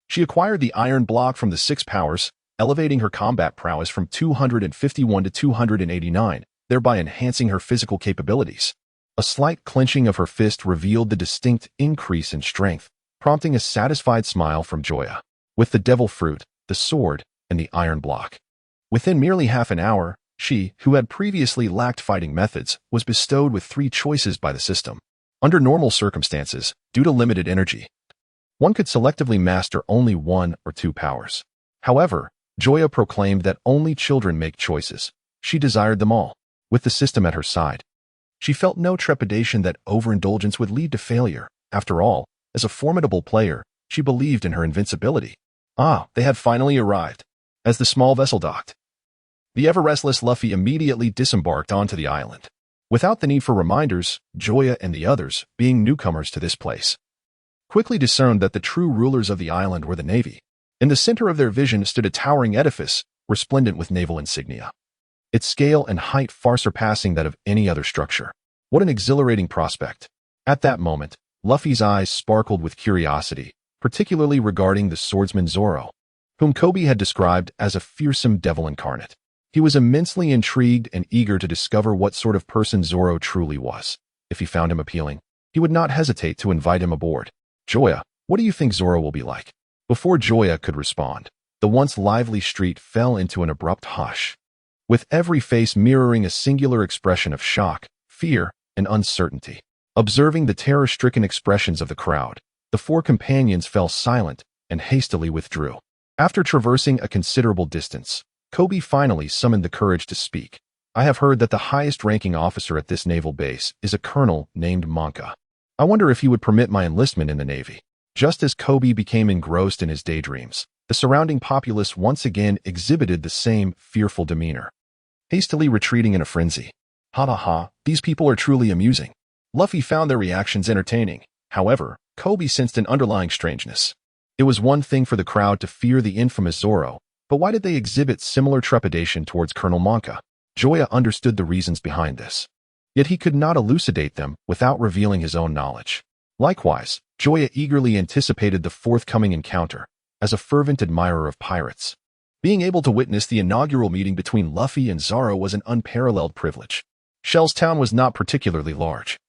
She acquired the iron block from the 6 powers, elevating her combat prowess from 251 to 289, thereby enhancing her physical capabilities. A slight clenching of her fist revealed the distinct increase in strength, prompting a satisfied smile from Joya. With the devil fruit, the sword, and the iron block, within merely half an hour, she, who had previously lacked fighting methods, was bestowed with 3 choices by the system. Under normal circumstances, due to limited energy, one could selectively master only 1 or 2 powers. However, Joya proclaimed that only children make choices. She desired them all. With the system at her side, she felt no trepidation that overindulgence would lead to failure. After all, as a formidable player, she believed in her invincibility. They had finally arrived. As the small vessel docked, the ever-restless Luffy immediately disembarked onto the island. Without the need for reminders, Joya and the others, being newcomers to this place, quickly discerned that the true rulers of the island were the Navy. In the center of their vision stood a towering edifice, resplendent with naval insignia, its scale and height far surpassing that of any other structure. What an exhilarating prospect! At that moment, Luffy's eyes sparkled with curiosity, particularly regarding the swordsman Zoro, whom Koby had described as a fearsome devil incarnate. He was immensely intrigued and eager to discover what sort of person Zoro truly was. If he found him appealing, he would not hesitate to invite him aboard. Joya, what do you think Zoro will be like? Before Joya could respond, the once lively street fell into an abrupt hush, with every face mirroring a singular expression of shock, fear, and uncertainty. Observing the terror-stricken expressions of the crowd, the 4 companions fell silent and hastily withdrew. After traversing a considerable distance, Koby finally summoned the courage to speak. I have heard that the highest-ranking officer at this naval base is a colonel named Monka. I wonder if he would permit my enlistment in the Navy. Just as Koby became engrossed in his daydreams, the surrounding populace once again exhibited the same fearful demeanor, hastily retreating in a frenzy. Ha ha ha, these people are truly amusing. Luffy found their reactions entertaining. However, Koby sensed an underlying strangeness. It was one thing for the crowd to fear the infamous Zoro, but why did they exhibit similar trepidation towards Colonel Monka? Joya understood the reasons behind this, yet he could not elucidate them without revealing his own knowledge. Likewise, Joya eagerly anticipated the forthcoming encounter, as a fervent admirer of pirates. Being able to witness the inaugural meeting between Luffy and Zoro was an unparalleled privilege. Shell's town was not particularly large,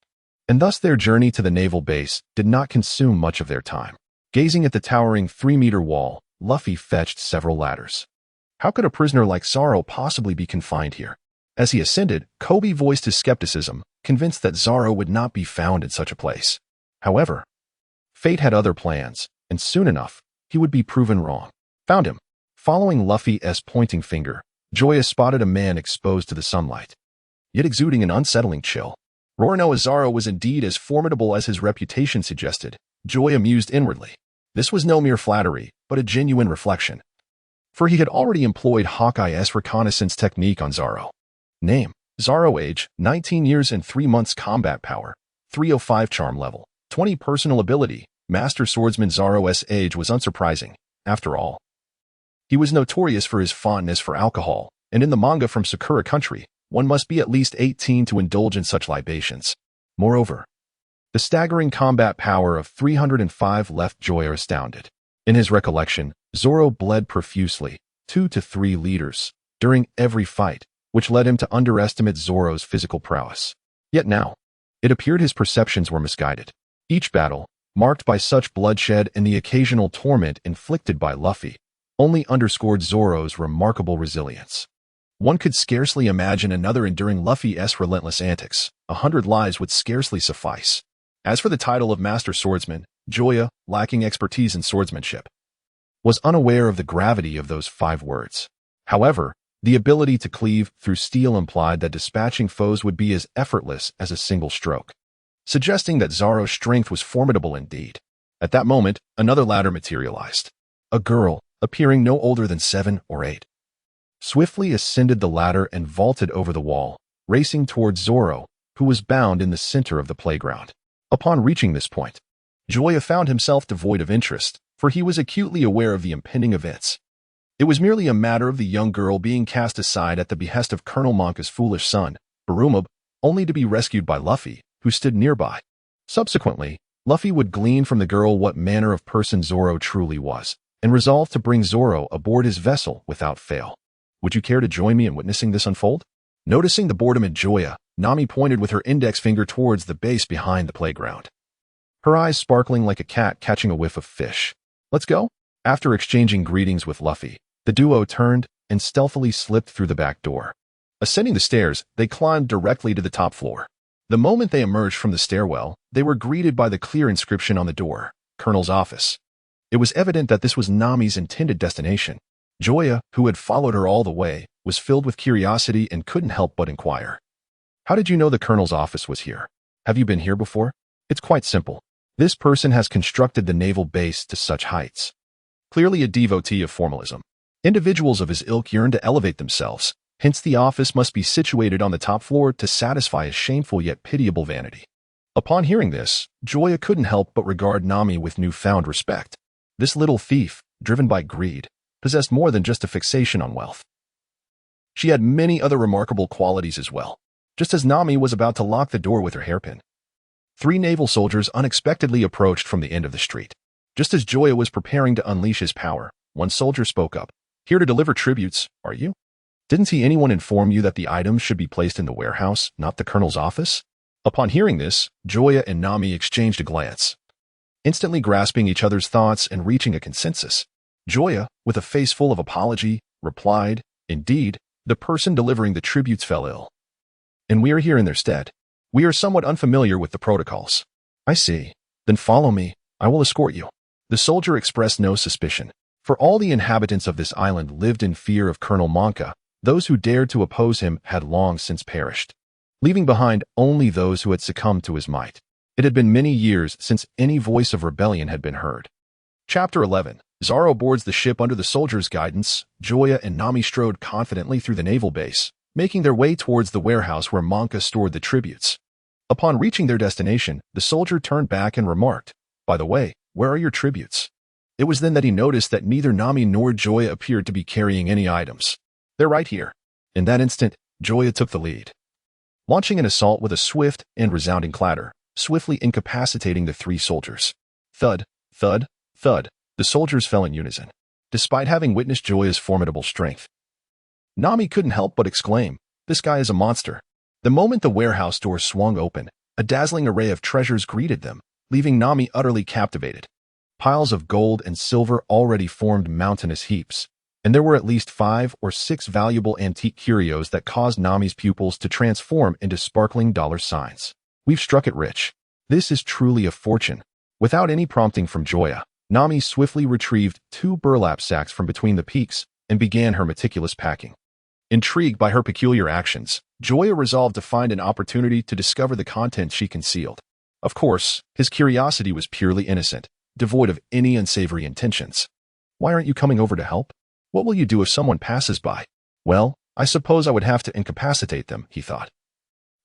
and thus their journey to the naval base did not consume much of their time. Gazing at the towering 3-meter wall, Luffy fetched several ladders. How could a prisoner like Zoro possibly be confined here? As he ascended, Koby voiced his skepticism, convinced that Zoro would not be found in such a place. However, fate had other plans, and soon enough, he would be proven wrong. Found him. Following Luffy's pointing finger, Joya spotted a man exposed to the sunlight, yet exuding an unsettling chill. Roronoa Zoro was indeed as formidable as his reputation suggested, Joya mused inwardly. This was no mere flattery, but a genuine reflection. For he had already employed Hawkeye's reconnaissance technique on Zoro. Name: Zoro. Age: 19 years and 3 months. Combat power: 305 charm level. 20 personal ability. Master Swordsman. Zoro's age was unsurprising. After all, he was notorious for his fondness for alcohol, and in the manga from Sakura country, one must be at least 18 to indulge in such libations. Moreover, the staggering combat power of 305 left Joya astounded. In his recollection, Zoro bled profusely, 2 to 3 liters, during every fight, which led him to underestimate Zoro's physical prowess. Yet now, it appeared his perceptions were misguided. Each battle, marked by such bloodshed and the occasional torment inflicted by Luffy, only underscored Zoro's remarkable resilience. One could scarcely imagine another enduring Luffy's relentless antics. 100 lives would scarcely suffice. As for the title of Master Swordsman, Joya, lacking expertise in swordsmanship, was unaware of the gravity of those 5 words. However, the ability to cleave through steel implied that dispatching foes would be as effortless as a single stroke, suggesting that Zoro's strength was formidable indeed. At that moment, another ladder materialized. A girl, appearing no older than 7 or 8, swiftly ascended the ladder and vaulted over the wall, racing towards Zoro, who was bound in the center of the playground. Upon reaching this point, Joya found himself devoid of interest, for he was acutely aware of the impending events. It was merely a matter of the young girl being cast aside at the behest of Colonel Monka's foolish son, Baroque, only to be rescued by Luffy, who stood nearby. Subsequently, Luffy would glean from the girl what manner of person Zoro truly was, and resolved to bring Zoro aboard his vessel without fail. Would you care to join me in witnessing this unfold? Noticing the boredom in Joya, Nami pointed with her index finger towards the base behind the playground, her eyes sparkling like a cat catching a whiff of fish. Let's go? After exchanging greetings with Luffy, the duo turned and stealthily slipped through the back door. Ascending the stairs, they climbed directly to the top floor. The moment they emerged from the stairwell, they were greeted by the clear inscription on the door, Colonel's office. It was evident that this was Nami's intended destination. Joya, who had followed her all the way, was filled with curiosity and couldn't help but inquire. How did you know the Colonel's office was here? Have you been here before? It's quite simple. This person has constructed the naval base to such heights. Clearly a devotee of formalism. Individuals of his ilk yearn to elevate themselves, hence the office must be situated on the top floor to satisfy his shameful yet pitiable vanity. Upon hearing this, Joya couldn't help but regard Nami with newfound respect. This little thief, driven by greed, possessed more than just a fixation on wealth. She had many other remarkable qualities as well. Just as Nami was about to lock the door with her hairpin, 3 naval soldiers unexpectedly approached from the end of the street. Just as Joya was preparing to unleash his power, one soldier spoke up. Here to deliver tributes, are you? Didn't see anyone inform you that the items should be placed in the warehouse, not the Colonel's office? Upon hearing this, Joya and Nami exchanged a glance, instantly grasping each other's thoughts and reaching a consensus. Joya, with a face full of apology, replied, "Indeed, the person delivering the tributes fell ill, and we are here in their stead. We are somewhat unfamiliar with the protocols." "I see. Then follow me. I will escort you." The soldier expressed no suspicion, for all the inhabitants of this island lived in fear of Colonel Monka. Those who dared to oppose him had long since perished, leaving behind only those who had succumbed to his might. It had been many years since any voice of rebellion had been heard. Chapter 11. Zoro boards the ship under the soldiers' guidance. Joya and Nami strode confidently through the naval base, making their way towards the warehouse where Monka stored the tributes. Upon reaching their destination, the soldier turned back and remarked, "By the way, where are your tributes?" It was then that he noticed that neither Nami nor Joya appeared to be carrying any items. "They're right here." In that instant, Joya took the lead. Launching an assault with a swift and resounding clatter, swiftly incapacitating the 3 soldiers. Thud, thud, thud. The soldiers fell in unison. Despite having witnessed Joya's formidable strength, Nami couldn't help but exclaim, "This guy is a monster." The moment the warehouse door swung open, a dazzling array of treasures greeted them, leaving Nami utterly captivated. Piles of gold and silver already formed mountainous heaps, and there were at least 5 or 6 valuable antique curios that caused Nami's pupils to transform into sparkling dollar signs. "We've struck it rich. This is truly a fortune." Without any prompting from Joya, Nami swiftly retrieved 2 burlap sacks from between the peaks and began her meticulous packing. Intrigued by her peculiar actions, Joya resolved to find an opportunity to discover the contents she concealed. Of course, his curiosity was purely innocent, devoid of any unsavory intentions. "Why aren't you coming over to help? What will you do if someone passes by?" "Well, I suppose I would have to incapacitate them," he thought.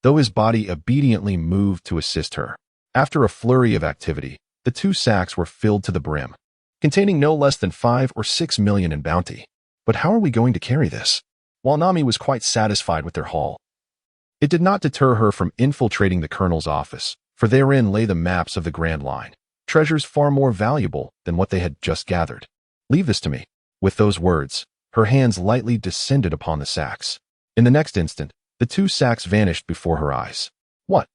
Though his body obediently moved to assist her. After a flurry of activity, the 2 sacks were filled to the brim, containing no less than 5 or 6 million in bounty. But how are we going to carry this? While Nami was quite satisfied with their haul, it did not deter her from infiltrating the colonel's office, for therein lay the maps of the Grand Line, treasures far more valuable than what they had just gathered. "Leave this to me." With those words, her hands lightly descended upon the sacks. In the next instant, the 2 sacks vanished before her eyes. "What?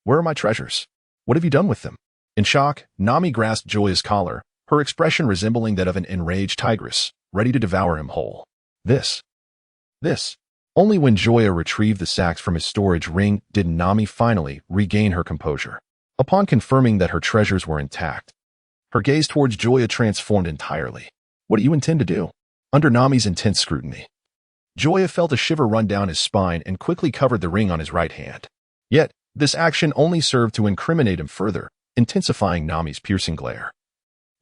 Where are my treasures? What have you done with them?" In shock, Nami grasped Joya's collar, her expression resembling that of an enraged tigress, ready to devour him whole. This. Only when Joya retrieved the sacks from his storage ring did Nami finally regain her composure. Upon confirming that her treasures were intact, her gaze towards Joya transformed entirely. "What do you intend to do?" Under Nami's intense scrutiny, Joya felt a shiver run down his spine and quickly covered the ring on his right hand. Yet, this action only served to incriminate him further, intensifying Nami's piercing glare.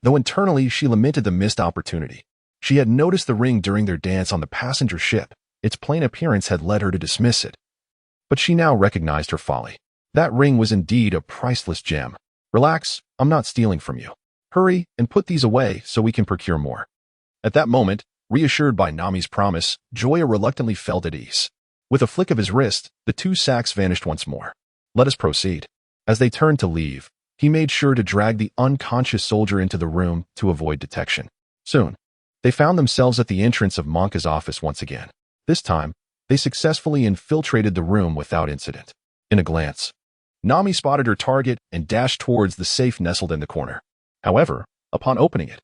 Though internally she lamented the missed opportunity. She had noticed the ring during their dance on the passenger ship. Its plain appearance had led her to dismiss it. But she now recognized her folly. That ring was indeed a priceless gem. "Relax, I'm not stealing from you. Hurry and put these away so we can procure more." At that moment, reassured by Nami's promise, Joya reluctantly felt at ease. With a flick of his wrist, the 2 sacks vanished once more. "Let us proceed." As they turned to leave, he made sure to drag the unconscious soldier into the room to avoid detection. Soon, they found themselves at the entrance of Monka's office once again. This time, they successfully infiltrated the room without incident. In a glance, Nami spotted her target and dashed towards the safe nestled in the corner. However, upon opening it,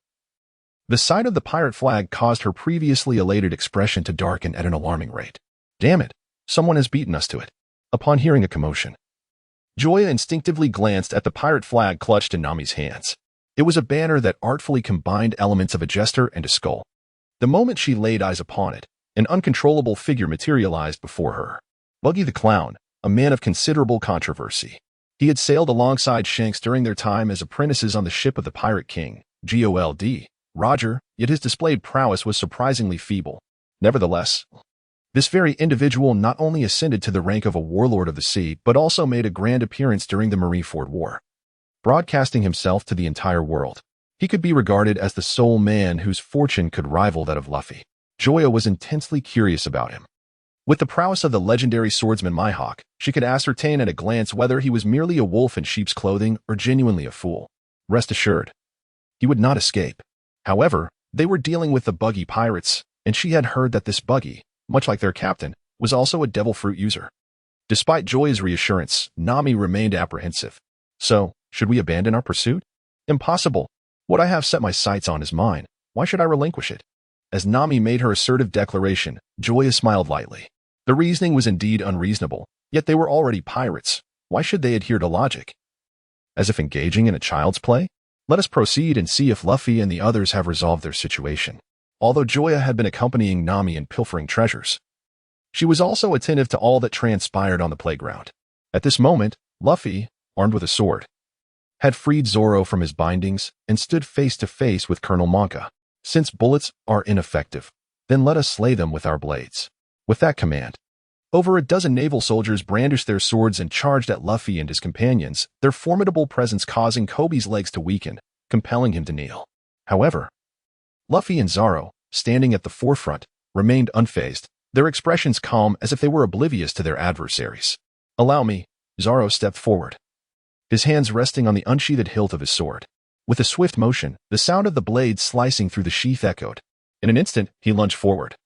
the sight of the pirate flag caused her previously elated expression to darken at an alarming rate. "Damn it, someone has beaten us to it." Upon hearing a commotion, Joya instinctively glanced at the pirate flag clutched in Nami's hands. It was a banner that artfully combined elements of a jester and a skull. The moment she laid eyes upon it, an uncontrollable figure materialized before her. Buggy the Clown, a man of considerable controversy. He had sailed alongside Shanks during their time as apprentices on the ship of the Pirate King, Gold. Roger, yet his displayed prowess was surprisingly feeble. Nevertheless, this very individual not only ascended to the rank of a warlord of the sea, but also made a grand appearance during the Marineford War. Broadcasting himself to the entire world, he could be regarded as the sole man whose fortune could rival that of Luffy. Joya was intensely curious about him. With the prowess of the legendary swordsman Mihawk, she could ascertain at a glance whether he was merely a wolf in sheep's clothing or genuinely a fool. Rest assured, he would not escape. However, they were dealing with the Buggy pirates, and she had heard that this Buggy, much like their captain, was also a devil fruit user. Despite Joya's reassurance, Nami remained apprehensive. "So, should we abandon our pursuit?" "Impossible. What I have set my sights on is mine. Why should I relinquish it?" As Nami made her assertive declaration, Joya smiled lightly. The reasoning was indeed unreasonable, yet they were already pirates. Why should they adhere to logic? As if engaging in a child's play? Let us proceed and see if Luffy and the others have resolved their situation. Although Joya had been accompanying Nami in pilfering treasures, she was also attentive to all that transpired on the playground. At this moment, Luffy, armed with a sword, had freed Zoro from his bindings and stood face to face with Colonel Monka. "Since bullets are ineffective, then let us slay them with our blades." With that command, over a dozen naval soldiers brandished their swords and charged at Luffy and his companions, their formidable presence causing Koby's legs to weaken, compelling him to kneel. However, Luffy and Zoro, standing at the forefront, remained unfazed, their expressions calm as if they were oblivious to their adversaries. "Allow me." Zoro stepped forward. his hands resting on the unsheathed hilt of his sword. With a swift motion, the sound of the blade slicing through the sheath echoed. In an instant, he lunged forward,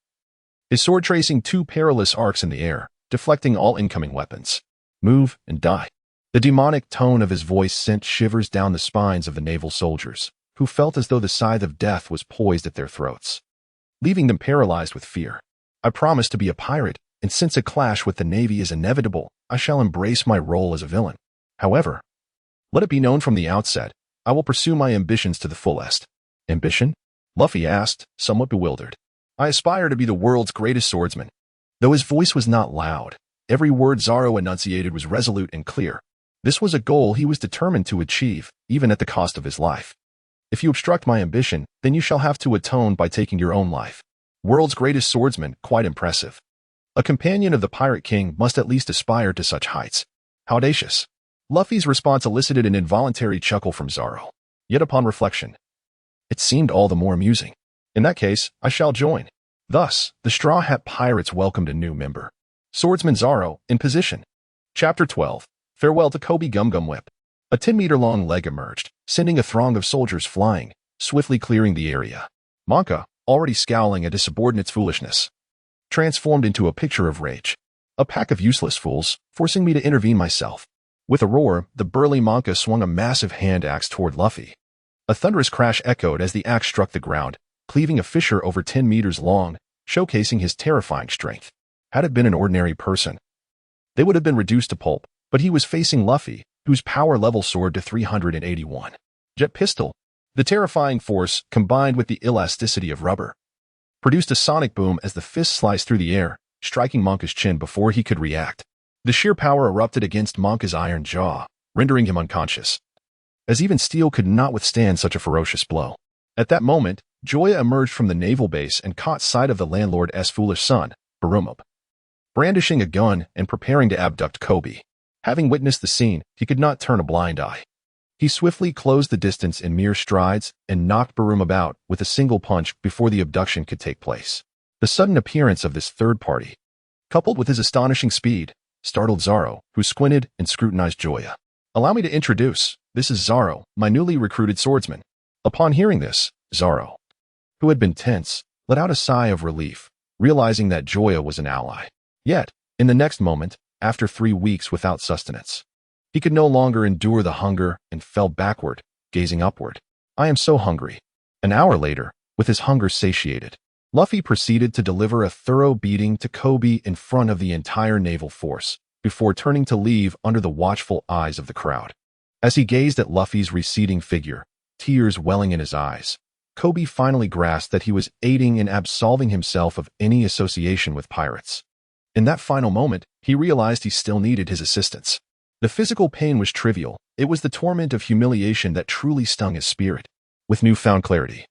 his sword tracing 2 perilous arcs in the air, deflecting all incoming weapons. Move and die. The demonic tone of his voice sent shivers down the spines of the naval soldiers, who felt as though the scythe of death was poised at their throats, leaving them paralyzed with fear. I promise to be a pirate, and since a clash with the Navy is inevitable, I shall embrace my role as a villain. However, let it be known from the outset, I will pursue my ambitions to the fullest. Ambition? Luffy asked, somewhat bewildered. I aspire to be the world's greatest swordsman. Though his voice was not loud, every word Zoro enunciated was resolute and clear. This was a goal he was determined to achieve, even at the cost of his life. If you obstruct my ambition, then you shall have to atone by taking your own life. World's greatest swordsman, quite impressive. A companion of the Pirate King must at least aspire to such heights. How audacious. Luffy's response elicited an involuntary chuckle from Zoro. Yet upon reflection, it seemed all the more amusing. In that case, I shall join. Thus, the Straw Hat Pirates welcomed a new member. Swordsman Zoro, in position. Chapter 12. Farewell to Koby Gum Gum Whip. A 10-meter-long leg emerged, sending a throng of soldiers flying, swiftly clearing the area. Monka, already scowling at his subordinate's foolishness, transformed into a picture of rage. A pack of useless fools, forcing me to intervene myself. With a roar, the burly Monka swung a massive hand axe toward Luffy. A thunderous crash echoed as the axe struck the ground, cleaving a fissure over 10 meters long, showcasing his terrifying strength. Had it been an ordinary person, they would have been reduced to pulp, but he was facing Luffy, whose power level soared to 381. Jet pistol. The terrifying force, combined with the elasticity of rubber, produced a sonic boom as the fist sliced through the air, striking Monka's chin before he could react. The sheer power erupted against Monka's iron jaw, rendering him unconscious, as even steel could not withstand such a ferocious blow. At that moment, Joya emerged from the naval base and caught sight of the landlord's foolish son, Baroque, brandishing a gun and preparing to abduct Koby. Having witnessed the scene, he could not turn a blind eye. He swiftly closed the distance in mere strides and knocked Baroque about with a single punch before the abduction could take place. The sudden appearance of this third party, coupled with his astonishing speed, startled Zoro, who squinted and scrutinized Joya. Allow me to introduce, this is Zoro, my newly recruited swordsman. Upon hearing this, Zoro, who had been tense, let out a sigh of relief, realizing that Joya was an ally. Yet, in the next moment, after 3 weeks without sustenance, he could no longer endure the hunger and fell backward, gazing upward. I am so hungry. An hour later, with his hunger satiated, Luffy proceeded to deliver a thorough beating to Koby in front of the entire naval force, before turning to leave under the watchful eyes of the crowd. As he gazed at Luffy's receding figure, tears welling in his eyes, Koby finally grasped that he was aiding in absolving himself of any association with pirates. In that final moment, he realized he still needed his assistance. The physical pain was trivial. It was the torment of humiliation that truly stung his spirit. With newfound clarity,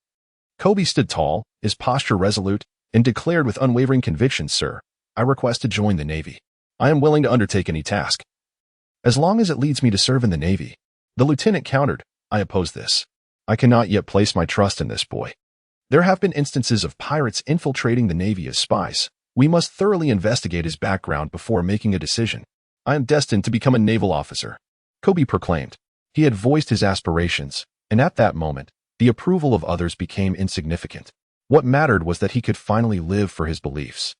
Koby stood tall, his posture resolute, and declared with unwavering conviction, "Sir, I request to join the Navy. I am willing to undertake any task, as long as it leads me to serve in the Navy." The lieutenant countered, "I oppose this. I cannot yet place my trust in this boy. There have been instances of pirates infiltrating the Navy as spies. We must thoroughly investigate his background before making a decision. I am destined to become a naval officer," Koby proclaimed. He had voiced his aspirations, and at that moment, the approval of others became insignificant. What mattered was that he could finally live for his beliefs,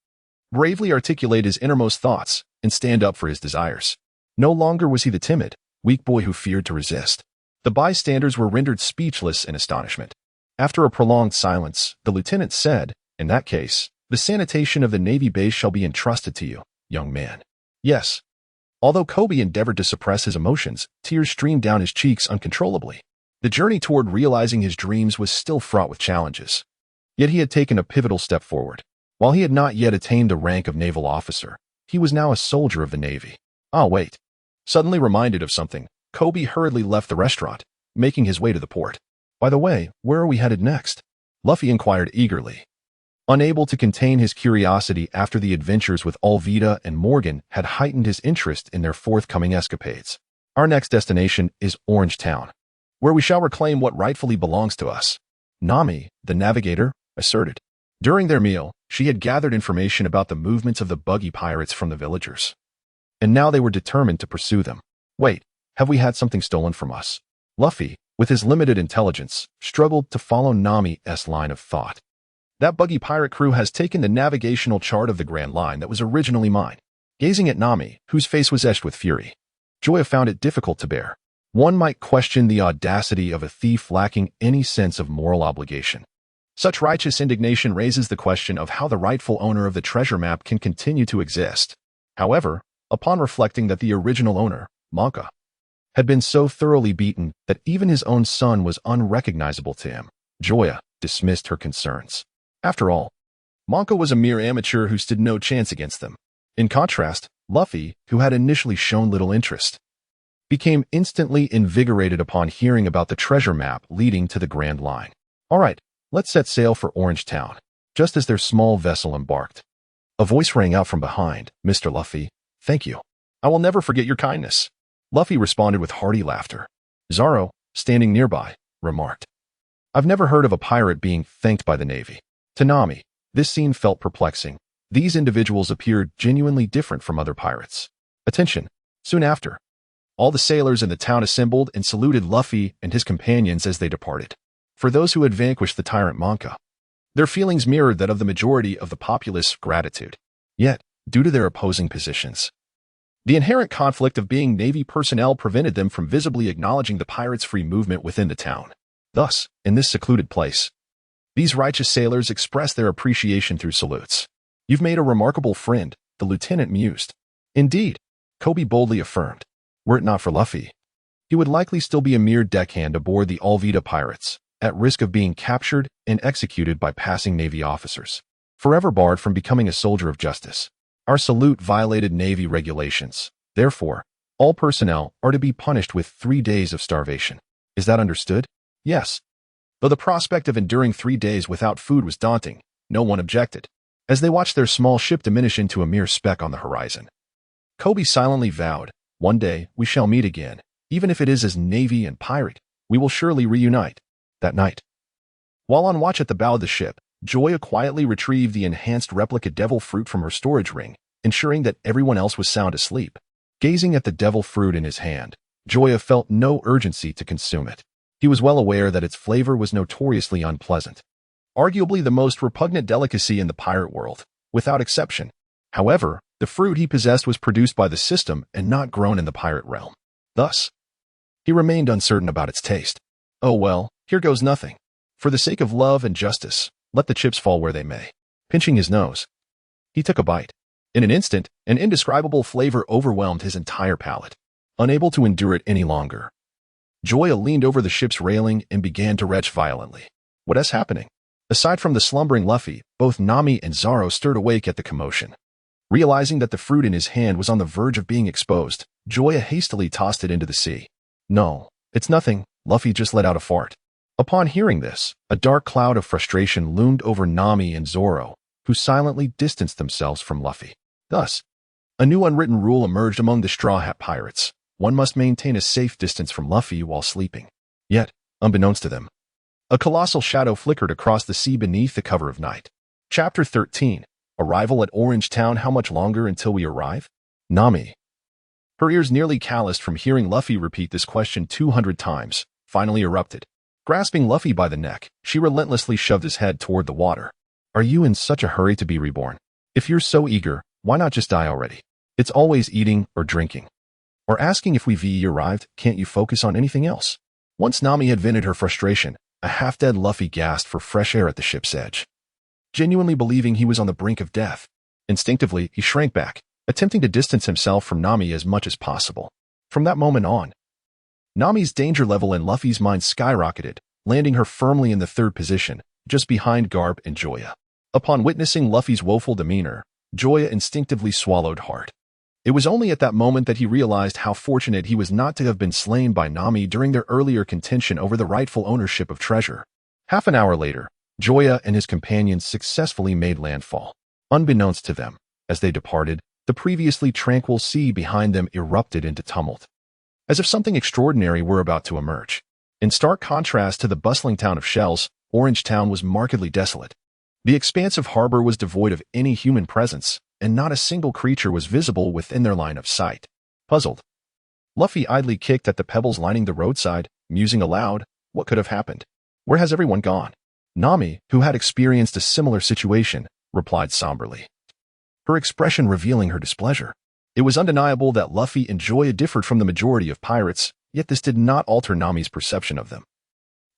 bravely articulate his innermost thoughts, and stand up for his desires. No longer was he the timid, weak boy who feared to resist. The bystanders were rendered speechless in astonishment. After a prolonged silence, the lieutenant said, "In that case, the sanitation of the Navy base shall be entrusted to you, young man." Yes. Although Koby endeavored to suppress his emotions, tears streamed down his cheeks uncontrollably. The journey toward realizing his dreams was still fraught with challenges. Yet he had taken a pivotal step forward. While he had not yet attained the rank of naval officer, he was now a soldier of the Navy. Ah, wait. Suddenly reminded of something, Koby hurriedly left the restaurant, making his way to the port. "By the way, where are we headed next?" Luffy inquired eagerly, unable to contain his curiosity after the adventures with Alvida and Morgan had heightened his interest in their forthcoming escapades. "Our next destination is Orange Town, where we shall reclaim what rightfully belongs to us," Nami, the navigator, asserted. During their meal, she had gathered information about the movements of the Buggy pirates from the villagers, and now they were determined to pursue them. "Wait, Have we had something stolen from us? Luffy, with his limited intelligence, struggled to follow Nami's line of thought. That Buggy pirate crew has taken the navigational chart of the Grand Line that was originally mine. Gazing at Nami, whose face was etched with fury, Joya found it difficult to bear. One might question the audacity of a thief lacking any sense of moral obligation. Such righteous indignation raises the question of how the rightful owner of the treasure map can continue to exist. However, upon reflecting that the original owner, Monka, had been so thoroughly beaten that even his own son was unrecognizable to him, Joya dismissed her concerns. After all, Monka was a mere amateur who stood no chance against them. In contrast, Luffy, who had initially shown little interest, became instantly invigorated upon hearing about the treasure map leading to the Grand Line. All right, let's set sail for Orange Town. Just as their small vessel embarked, a voice rang out from behind. Mr. Luffy, thank you. I will never forget your kindness. Luffy responded with hearty laughter. Zoro, standing nearby, remarked, I've never heard of a pirate being thanked by the Navy. To Nami, this scene felt perplexing. These individuals appeared genuinely different from other pirates. Attention! Soon after, all the sailors in the town assembled and saluted Luffy and his companions as they departed. For those who had vanquished the tyrant Monka, their feelings mirrored that of the majority of the populace gratitude. Yet, due to their opposing positions, the inherent conflict of being Navy personnel prevented them from visibly acknowledging the pirates' free movement within the town. Thus, in this secluded place, these righteous sailors expressed their appreciation through salutes. You've made a remarkable friend, the lieutenant mused. Indeed, Koby boldly affirmed. Were it not for Luffy, he would likely still be a mere deckhand aboard the Alvida pirates, at risk of being captured and executed by passing Navy officers, forever barred from becoming a soldier of justice. Our salute violated Navy regulations. Therefore, all personnel are to be punished with 3 days of starvation. Is that understood? Yes. Though the prospect of enduring 3 days without food was daunting, no one objected, as they watched their small ship diminish into a mere speck on the horizon. Koby silently vowed, one day we shall meet again, even if it is as Navy and pirate, we will surely reunite. That night, while on watch at the bow of the ship, Joya quietly retrieved the enhanced replica devil fruit from her storage ring, ensuring that everyone else was sound asleep. Gazing at the devil fruit in his hand, Joya felt no urgency to consume it. He was well aware that its flavor was notoriously unpleasant, arguably the most repugnant delicacy in the pirate world, without exception. However, the fruit he possessed was produced by the system and not grown in the pirate realm. Thus, he remained uncertain about its taste. Oh well, here goes nothing. For the sake of love and justice, let the chips fall where they may. Pinching his nose, he took a bite. In an instant, an indescribable flavor overwhelmed his entire palate. Unable to endure it any longer, Joya leaned over the ship's railing and began to retch violently. What is happening? Aside from the slumbering Luffy, both Nami and Zoro stirred awake at the commotion. Realizing that the fruit in his hand was on the verge of being exposed, Joya hastily tossed it into the sea. No, it's nothing, Luffy just let out a fart. Upon hearing this, a dark cloud of frustration loomed over Nami and Zoro, who silently distanced themselves from Luffy. Thus, a new unwritten rule emerged among the Straw Hat Pirates. One must maintain a safe distance from Luffy while sleeping. Yet, unbeknownst to them, a colossal shadow flickered across the sea beneath the cover of night. Chapter 13. Arrival at Orange Town. How much longer until we arrive? Nami, her ears nearly calloused from hearing Luffy repeat this question 200 times, finally erupted. Grasping Luffy by the neck, she relentlessly shoved his head toward the water. Are you in such a hurry to be reborn? If you're so eager, why not just die already? It's always eating or drinking, or asking if we've arrived. Can't you focus on anything else? Once Nami had vented her frustration, a half-dead Luffy gasped for fresh air at the ship's edge, genuinely believing he was on the brink of death. Instinctively, he shrank back, attempting to distance himself from Nami as much as possible. From that moment on, Nami's danger level in Luffy's mind skyrocketed, landing her firmly in the third position, just behind Garp and Joya. Upon witnessing Luffy's woeful demeanor, Joya instinctively swallowed hard. It was only at that moment that he realized how fortunate he was not to have been slain by Nami during their earlier contention over the rightful ownership of treasure. Half an hour later, Joya and his companions successfully made landfall. Unbeknownst to them, as they departed, the previously tranquil sea behind them erupted into tumult, as if something extraordinary were about to emerge. In stark contrast to the bustling town of Shells, Orange Town was markedly desolate. The expansive harbor was devoid of any human presence, and not a single creature was visible within their line of sight. Puzzled, Luffy idly kicked at the pebbles lining the roadside, musing aloud, what could have happened? Where has everyone gone? Nami, who had experienced a similar situation, replied somberly, her expression revealing her displeasure. It was undeniable that Luffy and Joya differed from the majority of pirates, yet this did not alter Nami's perception of them.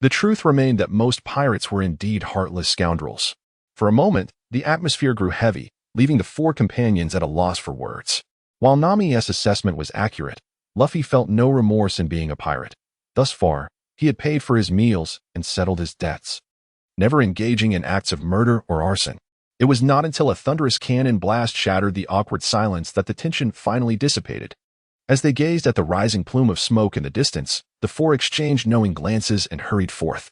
The truth remained that most pirates were indeed heartless scoundrels. For a moment, the atmosphere grew heavy, leaving the four companions at a loss for words. While Nami's assessment was accurate, Luffy felt no remorse in being a pirate. Thus far, he had paid for his meals and settled his debts, never engaging in acts of murder or arson. It was not until a thunderous cannon blast shattered the awkward silence that the tension finally dissipated. As they gazed at the rising plume of smoke in the distance, the four exchanged knowing glances and hurried forth.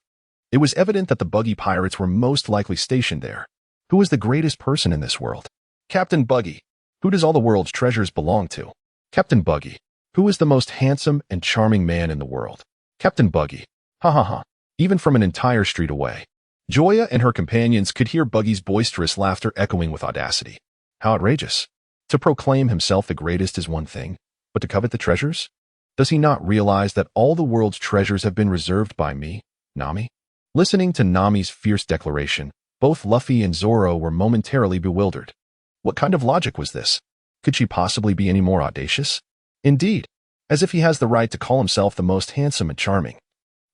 It was evident that the Buggy pirates were most likely stationed there. Who was the greatest person in this world? Captain Buggy. Who does all the world's treasures belong to? Captain Buggy. Who is the most handsome and charming man in the world? Captain Buggy. Ha ha ha. Even from an entire street away, Joya and her companions could hear Buggy's boisterous laughter echoing with audacity. How outrageous. To proclaim himself the greatest is one thing, but to covet the treasures? Does he not realize that all the world's treasures have been reserved by me, Nami? Listening to Nami's fierce declaration, both Luffy and Zoro were momentarily bewildered. What kind of logic was this? Could she possibly be any more audacious? Indeed, as if he has the right to call himself the most handsome and charming.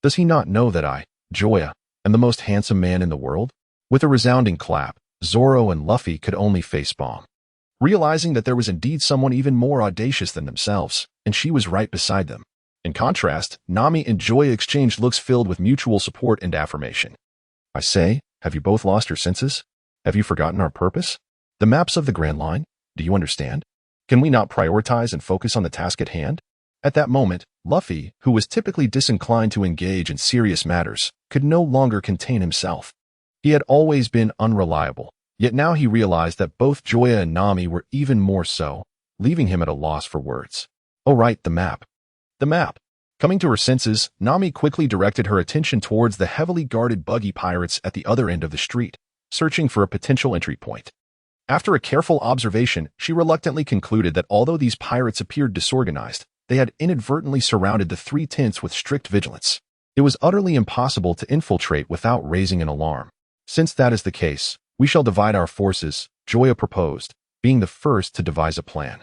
Does he not know that I, Joya, am the most handsome man in the world? With a resounding clap, Zoro and Luffy could only facepalm, realizing that there was indeed someone even more audacious than themselves, and she was right beside them. In contrast, Nami and Joya exchanged looks filled with mutual support and affirmation. I say, have you both lost your senses? Have you forgotten our purpose? The maps of the Grand Line? Do you understand? Can we not prioritize and focus on the task at hand? At that moment, Luffy, who was typically disinclined to engage in serious matters, could no longer contain himself. He had always been unreliable, yet now he realized that both Joya and Nami were even more so, leaving him at a loss for words. Oh right, the map. The map. Coming to her senses, Nami quickly directed her attention towards the heavily guarded Buggy pirates at the other end of the street, searching for a potential entry point. After a careful observation, she reluctantly concluded that although these pirates appeared disorganized, they had inadvertently surrounded the three tents with strict vigilance. It was utterly impossible to infiltrate without raising an alarm. Since that is the case, we shall divide our forces, Joya proposed, being the first to devise a plan.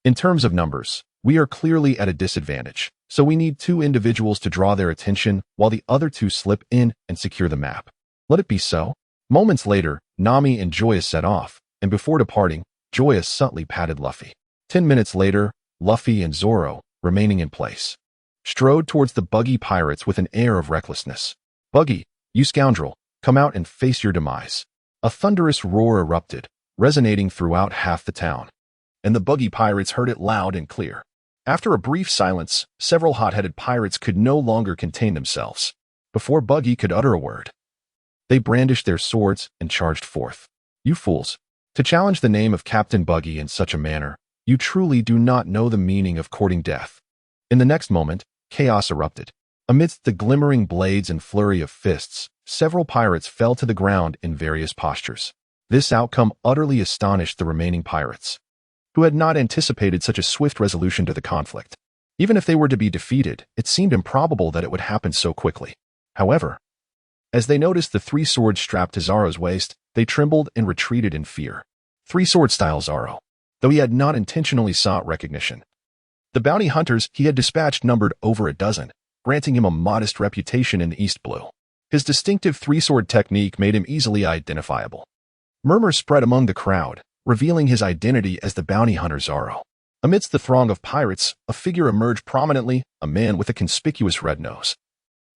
In terms of numbers, we are clearly at a disadvantage, so we need 2 individuals to draw their attention while the other 2 slip in and secure the map. Let it be so. Moments later, Nami and Joya set off, and before departing, Joya subtly patted Luffy. 10 minutes later, Luffy and Zoro, remaining in place, strode towards the Buggy pirates with an air of recklessness. Buggy, you scoundrel, come out and face your demise. A thunderous roar erupted, resonating throughout half the town, and the Buggy pirates heard it loud and clear. After a brief silence, several hot-headed pirates could no longer contain themselves. Before Buggy could utter a word, they brandished their swords and charged forth. You fools! To challenge the name of Captain Buggy in such a manner, you truly do not know the meaning of courting death. In the next moment, chaos erupted. Amidst the glimmering blades and flurry of fists, several pirates fell to the ground in various postures. This outcome utterly astonished the remaining pirates, who had not anticipated such a swift resolution to the conflict. Even if they were to be defeated, it seemed improbable that it would happen so quickly. However, as they noticed the 3 swords strapped to Zoro's waist, they trembled and retreated in fear. 3-sword style Zoro, though he had not intentionally sought recognition. The bounty hunters he had dispatched numbered over a dozen, granting him a modest reputation in the East Blue. His distinctive 3-sword technique made him easily identifiable. Murmurs spread among the crowd, revealing his identity as the bounty hunter Zoro. Amidst the throng of pirates, a figure emerged prominently, a man with a conspicuous red nose.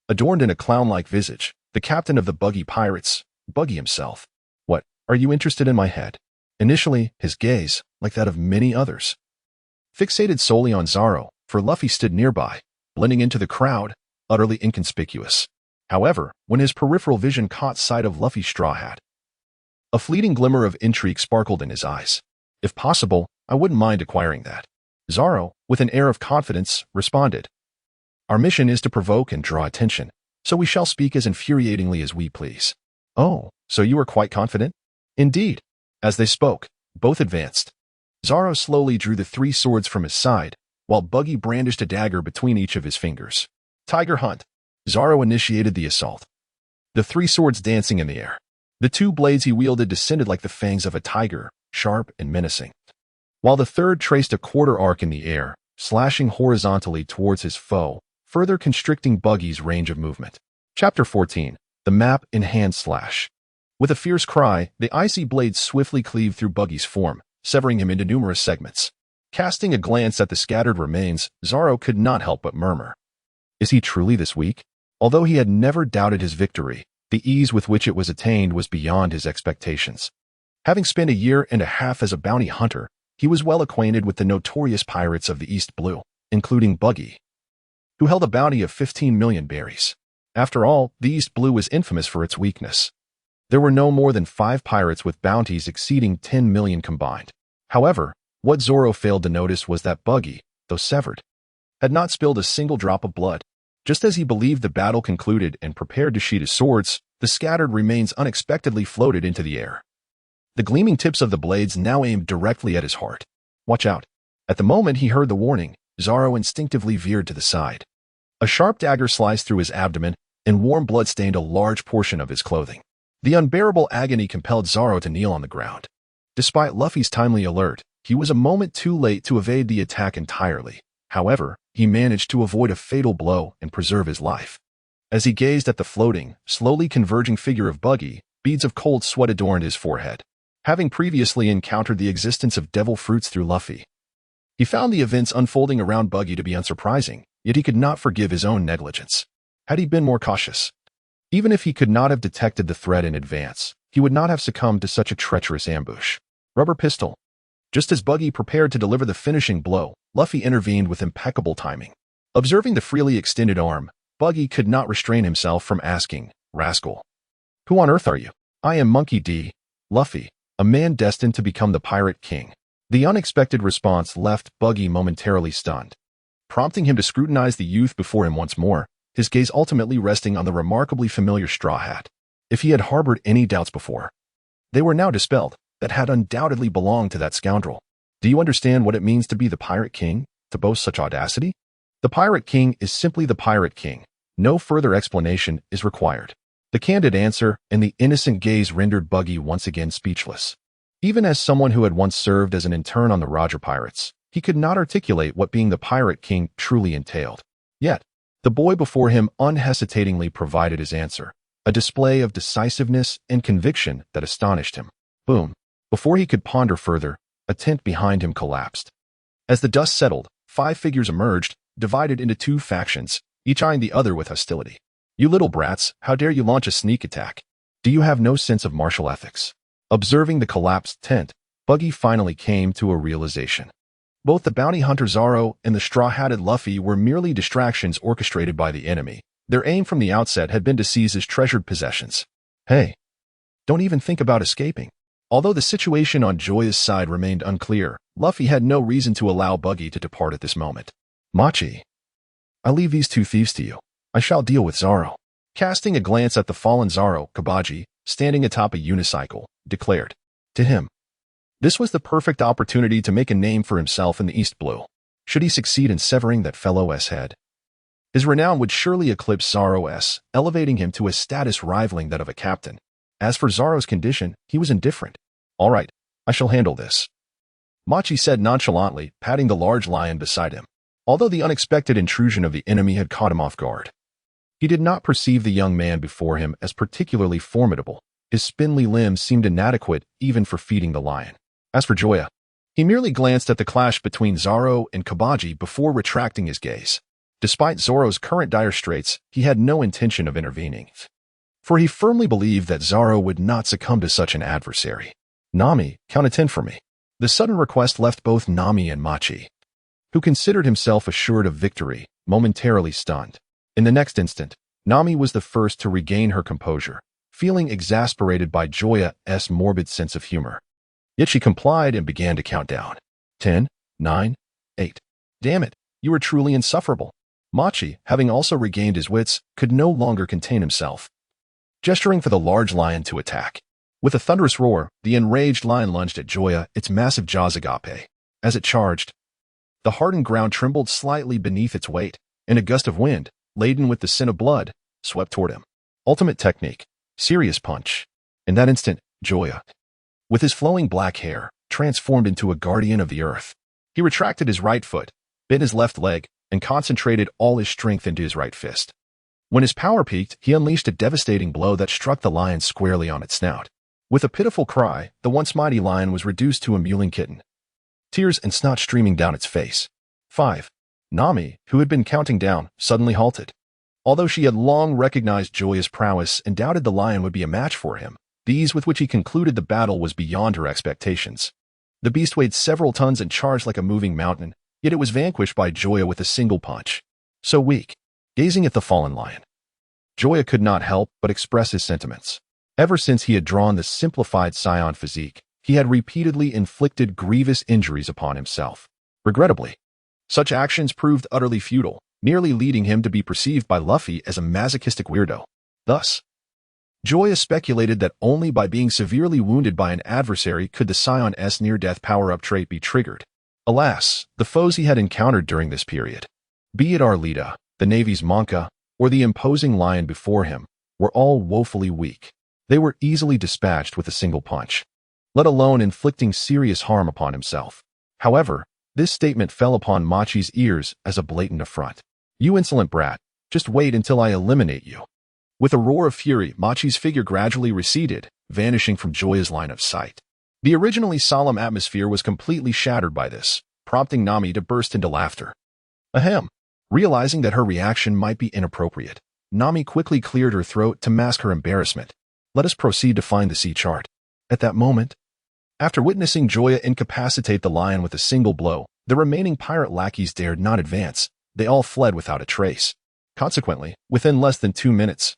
Adorned in a clown-like visage, the captain of the Buggy pirates, Buggy himself. What, are you interested in my head? Initially, his gaze, like that of many others, fixated solely on Zoro, for Luffy stood nearby, blending into the crowd, utterly inconspicuous. However, when his peripheral vision caught sight of Luffy's straw hat, a fleeting glimmer of intrigue sparkled in his eyes. If possible, I wouldn't mind acquiring that. Zoro, with an air of confidence, responded. Our mission is to provoke and draw attention, so we shall speak as infuriatingly as we please. Oh, so you are quite confident? Indeed. As they spoke, both advanced. Zoro slowly drew the 3 swords from his side, while Buggy brandished a dagger between each of his fingers. Tiger Hunt. Zoro initiated the assault. The three swords dancing in the air. The two blades he wielded descended like the fangs of a tiger, sharp and menacing, while the third traced a quarter arc in the air, slashing horizontally towards his foe, further constricting Buggy's range of movement. Chapter 14. The Map in Hand Slash. With a fierce cry, the icy blade swiftly cleaved through Buggy's form, severing him into numerous segments. Casting a glance at the scattered remains, Zoro could not help but murmur. Is he truly this weak? Although he had never doubted his victory, the ease with which it was attained was beyond his expectations. Having spent a year and a half as a bounty hunter, he was well acquainted with the notorious pirates of the East Blue, including Buggy, who held a bounty of 15 million berries. After all, the East Blue was infamous for its weakness. There were no more than 5 pirates with bounties exceeding 10 million combined. However, what Zoro failed to notice was that Buggy, though severed, had not spilled a single drop of blood. Just as he believed the battle concluded and prepared to sheath his swords, the scattered remains unexpectedly floated into the air. The gleaming tips of the blades now aimed directly at his heart. Watch out. At the moment he heard the warning, Zoro instinctively veered to the side. A sharp dagger sliced through his abdomen, and warm blood stained a large portion of his clothing. The unbearable agony compelled Zoro to kneel on the ground. Despite Luffy's timely alert, he was a moment too late to evade the attack entirely. However, he managed to avoid a fatal blow and preserve his life. As he gazed at the floating, slowly converging figure of Buggy, beads of cold sweat adorned his forehead. Having previously encountered the existence of devil fruits through Luffy, he found the events unfolding around Buggy to be unsurprising, yet he could not forgive his own negligence. Had he been more cautious, even if he could not have detected the threat in advance, he would not have succumbed to such a treacherous ambush. Rubber pistol. Just as Buggy prepared to deliver the finishing blow, Luffy intervened with impeccable timing. Observing the freely extended arm, Buggy could not restrain himself from asking, "Rascal, who on earth are you?" "I am Monkey D. Luffy, a man destined to become the Pirate King." The unexpected response left Buggy momentarily stunned, prompting him to scrutinize the youth before him once more, his gaze ultimately resting on the remarkably familiar straw hat. If he had harbored any doubts before, they were now dispelled. That had undoubtedly belonged to that scoundrel. Do you understand what it means to be the Pirate King, to boast such audacity? The Pirate King is simply the Pirate King. No further explanation is required. The candid answer and the innocent gaze rendered Buggy once again speechless. Even as someone who had once served as an intern on the Roger Pirates, he could not articulate what being the Pirate King truly entailed. Yet, the boy before him unhesitatingly provided his answer, a display of decisiveness and conviction that astonished him. Boom. Before he could ponder further, a tent behind him collapsed. As the dust settled, 5 figures emerged, divided into 2 factions, each eyeing the other with hostility. "You little brats, how dare you launch a sneak attack? Do you have no sense of martial ethics?" Observing the collapsed tent, Buggy finally came to a realization. Both the bounty hunter Zoro and the straw-hatted Luffy were merely distractions orchestrated by the enemy. Their aim from the outset had been to seize his treasured possessions. Hey, don't even think about escaping. Although the situation on Joya's side remained unclear, Luffy had no reason to allow Buggy to depart at this moment. "Machi, I leave these 2 thieves to you. I shall deal with Zoro." Casting a glance at the fallen Zoro, Koby, standing atop a unicycle, declared. To him, this was the perfect opportunity to make a name for himself in the East Blue. Should he succeed in severing that fellow's head, his renown would surely eclipse Zoro's, elevating him to a status rivaling that of a captain. As for Zoro's condition, he was indifferent. "All right, I shall handle this," Machi said nonchalantly, patting the large lion beside him. Although the unexpected intrusion of the enemy had caught him off guard, he did not perceive the young man before him as particularly formidable. His spindly limbs seemed inadequate even for feeding the lion. As for Joya, he merely glanced at the clash between Zoro and Koby before retracting his gaze. Despite Zoro's current dire straits, he had no intention of intervening, for he firmly believed that Zoro would not succumb to such an adversary. "Nami, count to 10 for me." The sudden request left both Nami and Machi, who considered himself assured of victory, momentarily stunned. In the next instant, Nami was the first to regain her composure, feeling exasperated by Joya's morbid sense of humor. Yet she complied and began to count down. 10, 9, 8. "Damn it, you are truly insufferable." Machi, having also regained his wits, could no longer contain himself, gesturing for the large lion to attack. With a thunderous roar, the enraged lion lunged at Joya, its massive jaws agape. As it charged, The hardened ground trembled slightly beneath its weight, and a gust of wind, laden with the scent of blood, swept toward him. Ultimate technique. Serious punch. In that instant, Joya, with his flowing black hair, transformed into a guardian of the earth. He retracted his right foot, bent his left leg, and concentrated all his strength into his right fist. When his power peaked, he unleashed a devastating blow that struck the lion squarely on its snout. With a pitiful cry, the once mighty lion was reduced to a mewling kitten, tears and snot streaming down its face. 5. Nami, who had been counting down, suddenly halted. Although she had long recognized Joya's prowess and doubted the lion would be a match for him, the ease with which he concluded the battle was beyond her expectations. The beast weighed several tons and charged like a moving mountain, yet it was vanquished by Joya with a single punch. So weak. Gazing at the fallen lion, Joya could not help but express his sentiments. Ever since he had drawn the Simplified Saiyan physique, he had repeatedly inflicted grievous injuries upon himself. Regrettably, such actions proved utterly futile, merely leading him to be perceived by Luffy as a masochistic weirdo. Thus, Joya speculated that only by being severely wounded by an adversary could the Scion's near-death power-up trait be triggered. Alas, the foes he had encountered during this period, be it Alabasta, the Navy's Monka, or the imposing lion before him, were all woefully weak. They were easily dispatched with a single punch, let alone inflicting serious harm upon himself. However, this statement fell upon Machi's ears as a blatant affront. "You insolent brat, just wait until I eliminate you." With a roar of fury, Machi's figure gradually receded, vanishing from Joya's line of sight. The originally solemn atmosphere was completely shattered by this, prompting Nami to burst into laughter. Ahem. Realizing that her reaction might be inappropriate, Nami quickly cleared her throat to mask her embarrassment. Let us proceed to find the sea chart. At that moment, after witnessing Joya incapacitate the lion with a single blow, the remaining pirate lackeys dared not advance. They all fled without a trace. Consequently, within less than 2 minutes,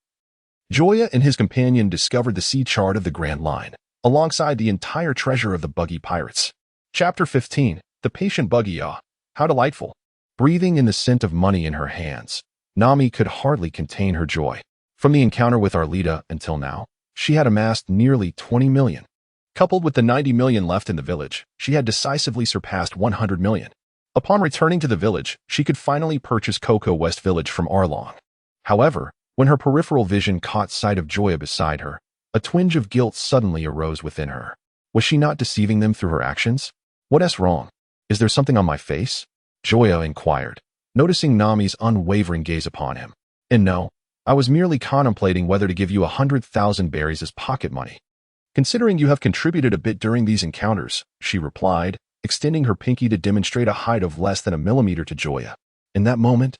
Joya and his companion discovered the sea chart of the Grand Line, alongside the entire treasure of the Buggy pirates. Chapter 15. The Patient Buggy. Ah, how delightful. Breathing in the scent of money in her hands, Nami could hardly contain her joy. From the encounter with Alabasta until now, she had amassed nearly 20 million. Coupled with the 90 million left in the village, she had decisively surpassed 100 million. Upon returning to the village, she could finally purchase Cocoa West Village from Arlong. However, when her peripheral vision caught sight of Joya beside her, a twinge of guilt suddenly arose within her. Was she not deceiving them through her actions? What's wrong? Is there something on my face? Joya inquired, noticing Nami's unwavering gaze upon him. And no, I was merely contemplating whether to give you 100,000 berries as pocket money. Considering you have contributed a bit during these encounters, she replied, extending her pinky to demonstrate a height of less than a millimeter to Joya. In that moment,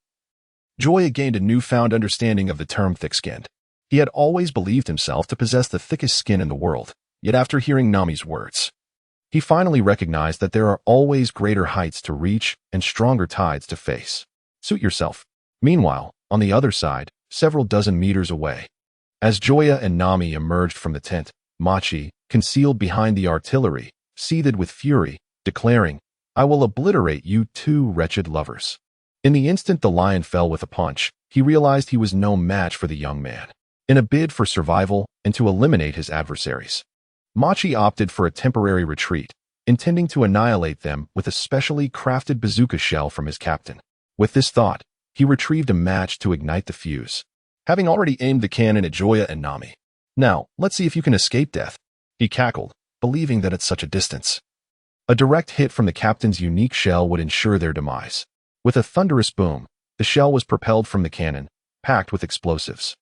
Joya gained a newfound understanding of the term thick-skinned. He had always believed himself to possess the thickest skin in the world, yet after hearing Nami's words, he finally recognized that there are always greater heights to reach and stronger tides to face. Suit yourself. Meanwhile, on the other side, several dozen meters away, as Joya and Nami emerged from the tent, Machi, concealed behind the artillery, seethed with fury, declaring, "I will obliterate you two wretched lovers." In the instant the lion fell with a punch, he realized he was no match for the young man. In a bid for survival and to eliminate his adversaries, Machi opted for a temporary retreat, intending to annihilate them with a specially crafted bazooka shell from his captain. With this thought, he retrieved a match to ignite the fuse, having already aimed the cannon at Joya and Nami. "Now, let's see if you can escape death," he cackled, believing that at such a distance, a direct hit from the captain's unique shell would ensure their demise. With a thunderous boom, the shell was propelled from the cannon, packed with explosives.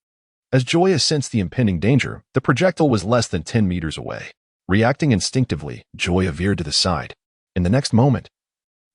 As Joya sensed the impending danger, the projectile was less than 10 meters away. Reacting instinctively, Joya veered to the side. In the next moment,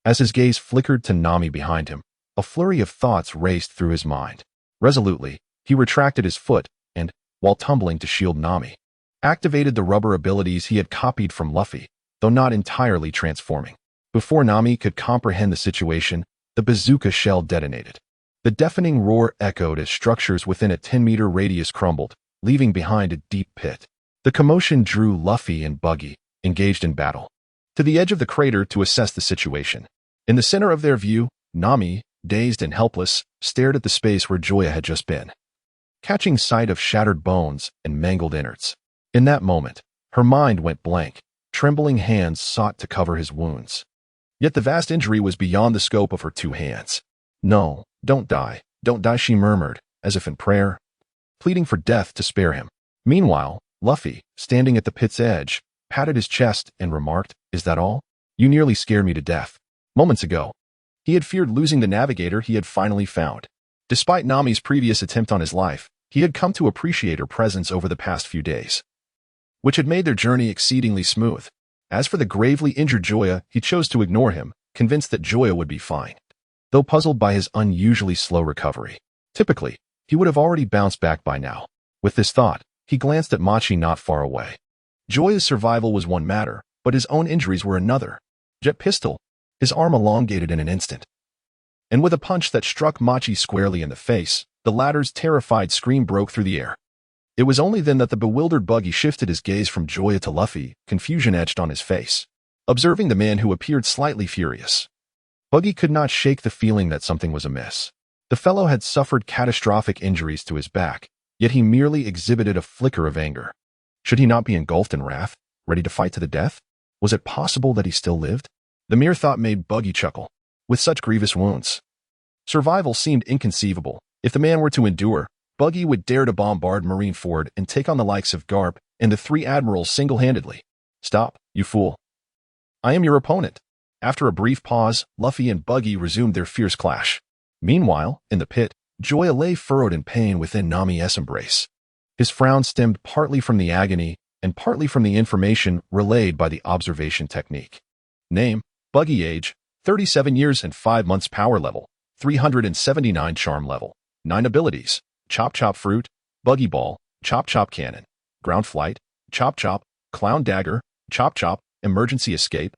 as his gaze flickered to Nami behind him, a flurry of thoughts raced through his mind. Resolutely, he retracted his foot and, while tumbling to shield Nami, activated the rubber abilities he had copied from Luffy, though not entirely transforming. Before Nami could comprehend the situation, the bazooka shell detonated. The deafening roar echoed as structures within a 10-meter radius crumbled, leaving behind a deep pit. The commotion drew Luffy and Buggy, engaged in battle, to the edge of the crater to assess the situation. In the center of their view, Nami, dazed and helpless, stared at the space where Joya had just been, catching sight of shattered bones and mangled innards. In that moment, her mind went blank. Trembling hands sought to cover his wounds. Yet the vast injury was beyond the scope of her 2 hands. "No, don't die, don't die," she murmured, as if in prayer, pleading for death to spare him. Meanwhile, Luffy, standing at the pit's edge, patted his chest and remarked, "Is that all? You nearly scared me to death." Moments ago, he had feared losing the navigator he had finally found. Despite Nami's previous attempt on his life, he had come to appreciate her presence over the past few days, which had made their journey exceedingly smooth. As for the gravely injured Joya, he chose to ignore him, convinced that Joya would be fine, though puzzled by his unusually slow recovery. Typically, he would have already bounced back by now. With this thought, he glanced at Machi not far away. Joya's survival was one matter, but his own injuries were another. Jet pistol, his arm elongated in an instant, and with a punch that struck Machi squarely in the face, the latter's terrified scream broke through the air. It was only then that the bewildered Buggy shifted his gaze from Joya to Luffy, confusion etched on his face, observing the man who appeared slightly furious. Buggy could not shake the feeling that something was amiss. The fellow had suffered catastrophic injuries to his back, yet he merely exhibited a flicker of anger. Should he not be engulfed in wrath, ready to fight to the death? Was it possible that he still lived? The mere thought made Buggy chuckle. With such grievous wounds, survival seemed inconceivable. If the man were to endure, Buggy would dare to bombard Marineford and take on the likes of Garp and the 3 admirals single-handedly. "Stop, you fool. I am your opponent." After a brief pause, Luffy and Buggy resumed their fierce clash. Meanwhile, in the pit, Joya lay furrowed in pain within Nami's embrace. His frown stemmed partly from the agony and partly from the information relayed by the observation technique. Name, Buggy. Age, 37 years and 5 months. Power level, 379. Charm level, 9 abilities. Chop Chop Fruit, Buggy Ball, Chop Chop Cannon, Ground Flight, Chop Chop, Clown Dagger, Chop Chop, Emergency Escape.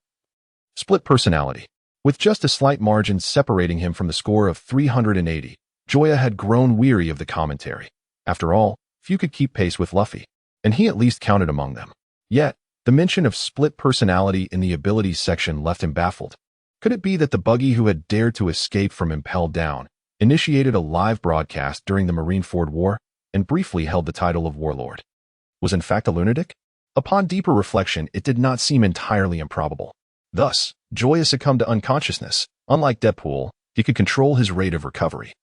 Split personality. With just a slight margin separating him from the score of 380, Joya had grown weary of the commentary. After all, few could keep pace with Luffy, and he at least counted among them. Yet, the mention of split personality in the abilities section left him baffled. Could it be that the Buggy who had dared to escape from Impelled Down initiated a live broadcast during the Marineford War and briefly held the title of Warlord? Was in fact a lunatic? Upon deeper reflection, it did not seem entirely improbable. Thus, Joya succumbed to unconsciousness. Unlike Deadpool, he could control his rate of recovery.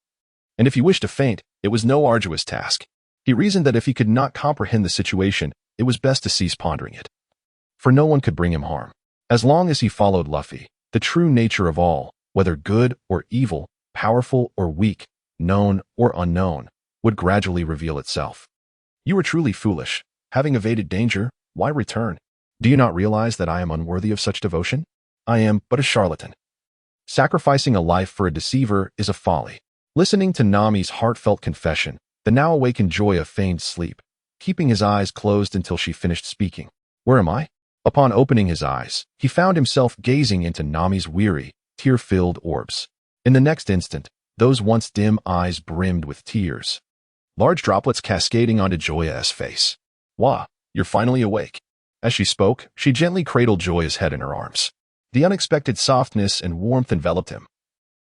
And if he wished to faint, it was no arduous task. He reasoned that if he could not comprehend the situation, it was best to cease pondering it. For no one could bring him harm. As long as he followed Luffy, the true nature of all, whether good or evil, powerful or weak, known or unknown, would gradually reveal itself. "You are truly foolish. Having evaded danger, why return? Do you not realize that I am unworthy of such devotion? I am but a charlatan. Sacrificing a life for a deceiver is a folly." Listening to Nami's heartfelt confession, the now awakened Joya feigned sleep, keeping his eyes closed until she finished speaking. "Where am I?" Upon opening his eyes, he found himself gazing into Nami's weary, tear-filled orbs. In the next instant, those once dim eyes brimmed with tears, large droplets cascading onto Joya's face. "Wah, you're finally awake." As she spoke, she gently cradled Joya's head in her arms. The unexpected softness and warmth enveloped him.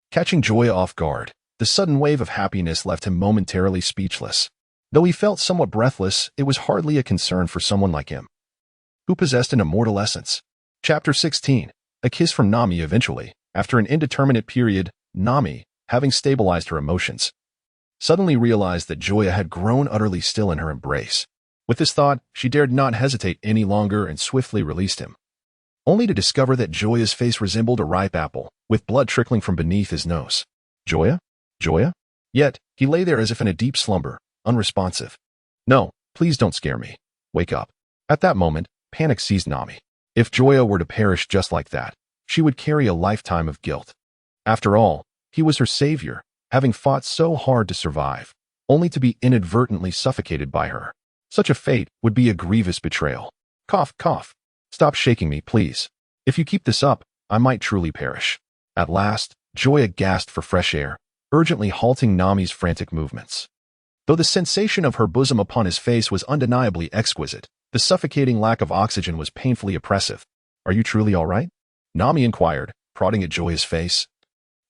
Catching Joya off guard, the sudden wave of happiness left him momentarily speechless. Though he felt somewhat breathless, it was hardly a concern for someone like him, who possessed an immortal essence. Chapter 16. A kiss from Nami. Eventually, after an indeterminate period, Nami, having stabilized her emotions, suddenly realized that Joya had grown utterly still in her embrace. With this thought, she dared not hesitate any longer and swiftly released him, only to discover that Joya's face resembled a ripe apple, with blood trickling from beneath his nose. "Joya? Joya?" Yet, he lay there as if in a deep slumber, unresponsive. "No, please don't scare me. Wake up." At that moment, panic seized Nami. If Joya were to perish just like that, she would carry a lifetime of guilt. After all, he was her savior, having fought so hard to survive, only to be inadvertently suffocated by her. Such a fate would be a grievous betrayal. Cough, cough. Stop shaking me, please. If you keep this up, I might truly perish. At last, Joya gasped for fresh air, urgently halting Nami's frantic movements. Though the sensation of her bosom upon his face was undeniably exquisite, the suffocating lack of oxygen was painfully oppressive. "Are you truly all right?" Nami inquired, prodding at Joya's face,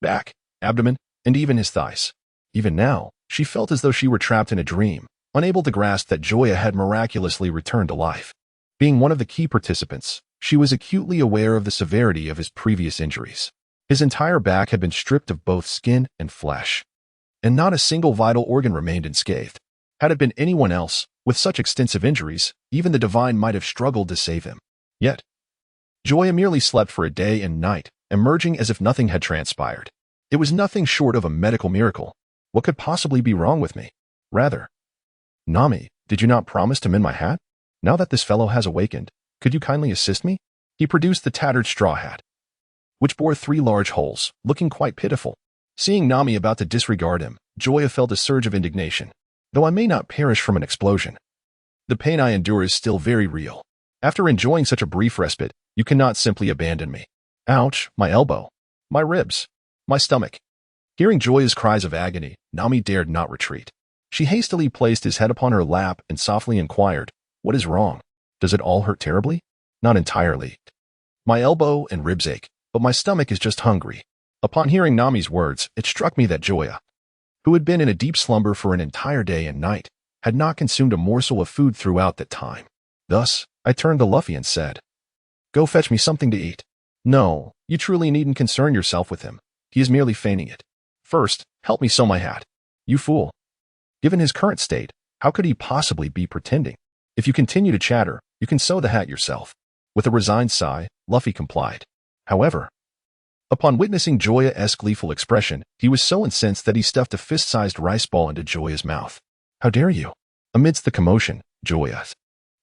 back, abdomen, and even his thighs. Even now, she felt as though she were trapped in a dream, unable to grasp that Joya had miraculously returned to life. Being one of the key participants, she was acutely aware of the severity of his previous injuries. His entire back had been stripped of both skin and flesh, and not a single vital organ remained unscathed. Had it been anyone else, with such extensive injuries, even the divine might have struggled to save him. Yet, Joya merely slept for a day and night, emerging as if nothing had transpired. It was nothing short of a medical miracle. What could possibly be wrong with me? Rather, Nami, did you not promise to mend my hat? Now that this fellow has awakened, could you kindly assist me? He produced the tattered straw hat, which bore 3 large holes, looking quite pitiful. Seeing Nami about to disregard him, Joya felt a surge of indignation. Though I may not perish from an explosion, the pain I endure is still very real. After enjoying such a brief respite, you cannot simply abandon me. Ouch, my elbow, my ribs, my stomach. Hearing Joya's cries of agony, Nami dared not retreat. She hastily placed his head upon her lap and softly inquired, "What is wrong? Does it all hurt terribly?" "Not entirely. My elbow and ribs ache, but my stomach is just hungry." Upon hearing Nami's words, it struck me that Joya, who had been in a deep slumber for an entire day and night, had not consumed a morsel of food throughout that time. Thus, I turned to Luffy and said, "Go fetch me something to eat." "No, you truly needn't concern yourself with him. He is merely feigning it. First, help me sew my hat." "You fool. Given his current state, how could he possibly be pretending? If you continue to chatter, you can sew the hat yourself." With a resigned sigh, Luffy complied. However, upon witnessing Joya's gleeful expression, he was so incensed that he stuffed a fist-sized rice ball into Joya's mouth. "How dare you?" Amidst the commotion, Joya,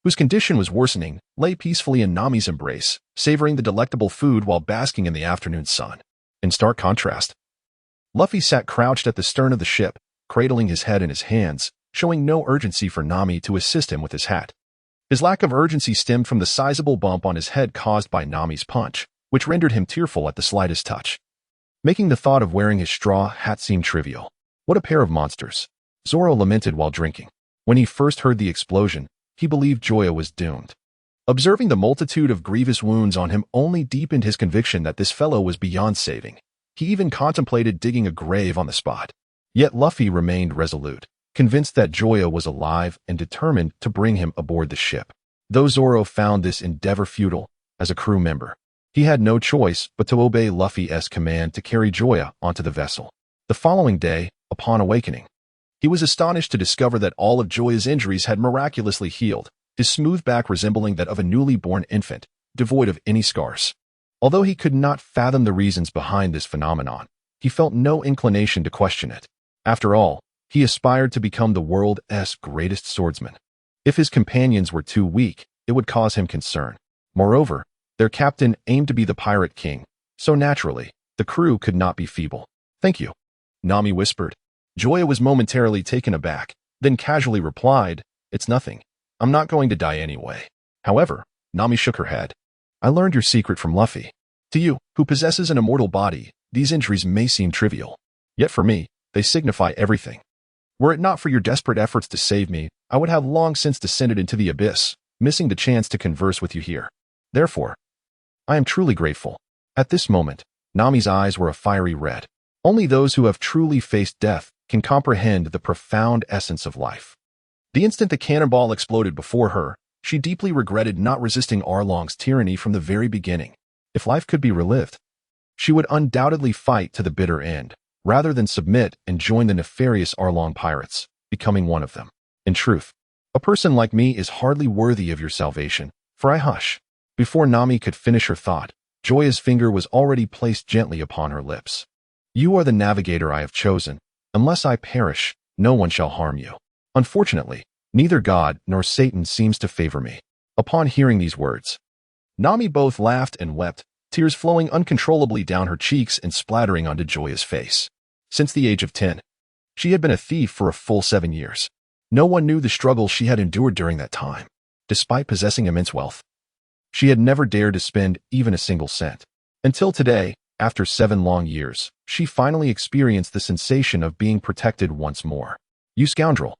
whose condition was worsening, lay peacefully in Nami's embrace, savoring the delectable food while basking in the afternoon sun. In stark contrast, Luffy sat crouched at the stern of the ship, cradling his head in his hands, showing no urgency for Nami to assist him with his hat. His lack of urgency stemmed from the sizable bump on his head caused by Nami's punch, which rendered him tearful at the slightest touch, making the thought of wearing his straw hat seem trivial. What a pair of monsters, Zoro lamented while drinking. When he first heard the explosion, he believed Joya was doomed. Observing the multitude of grievous wounds on him only deepened his conviction that this fellow was beyond saving. He even contemplated digging a grave on the spot. Yet Luffy remained resolute, convinced that Joya was alive and determined to bring him aboard the ship. Though Zoro found this endeavor futile, as a crew member, he had no choice but to obey Luffy's command to carry Joya onto the vessel. The following day, upon awakening, he was astonished to discover that all of Joya's injuries had miraculously healed, his smooth back resembling that of a newly born infant, devoid of any scars. Although he could not fathom the reasons behind this phenomenon, he felt no inclination to question it. After all, he aspired to become the world's greatest swordsman. If his companions were too weak, it would cause him concern. Moreover, their captain aimed to be the pirate king, so naturally, the crew could not be feeble. "Thank you," Nami whispered. Joya was momentarily taken aback, then casually replied, "It's nothing. I'm not going to die anyway." However, Nami shook her head. "I learned your secret from Luffy. To you, who possesses an immortal body, these injuries may seem trivial. Yet for me, they signify everything. Were it not for your desperate efforts to save me, I would have long since descended into the abyss, missing the chance to converse with you here. Therefore, I am truly grateful." At this moment, Nami's eyes were a fiery red. Only those who have truly faced death can comprehend the profound essence of life. The instant the cannonball exploded before her, she deeply regretted not resisting Arlong's tyranny from the very beginning. If life could be relived, she would undoubtedly fight to the bitter end, rather than submit and join the nefarious Arlong pirates, becoming one of them. In truth, a person like me is hardly worthy of your salvation, for I hush. Before Nami could finish her thought, Joya's finger was already placed gently upon her lips. "You are the navigator I have chosen. Unless I perish, no one shall harm you. Unfortunately, neither God nor Satan seems to favor me." Upon hearing these words, Nami both laughed and wept, tears flowing uncontrollably down her cheeks and splattering onto Joya's face. Since the age of 10, she had been a thief for a full 7 years. No one knew the struggles she had endured during that time. Despite possessing immense wealth, she had never dared to spend even a single cent. Until today, after 7 long years, she finally experienced the sensation of being protected once more. "You scoundrel!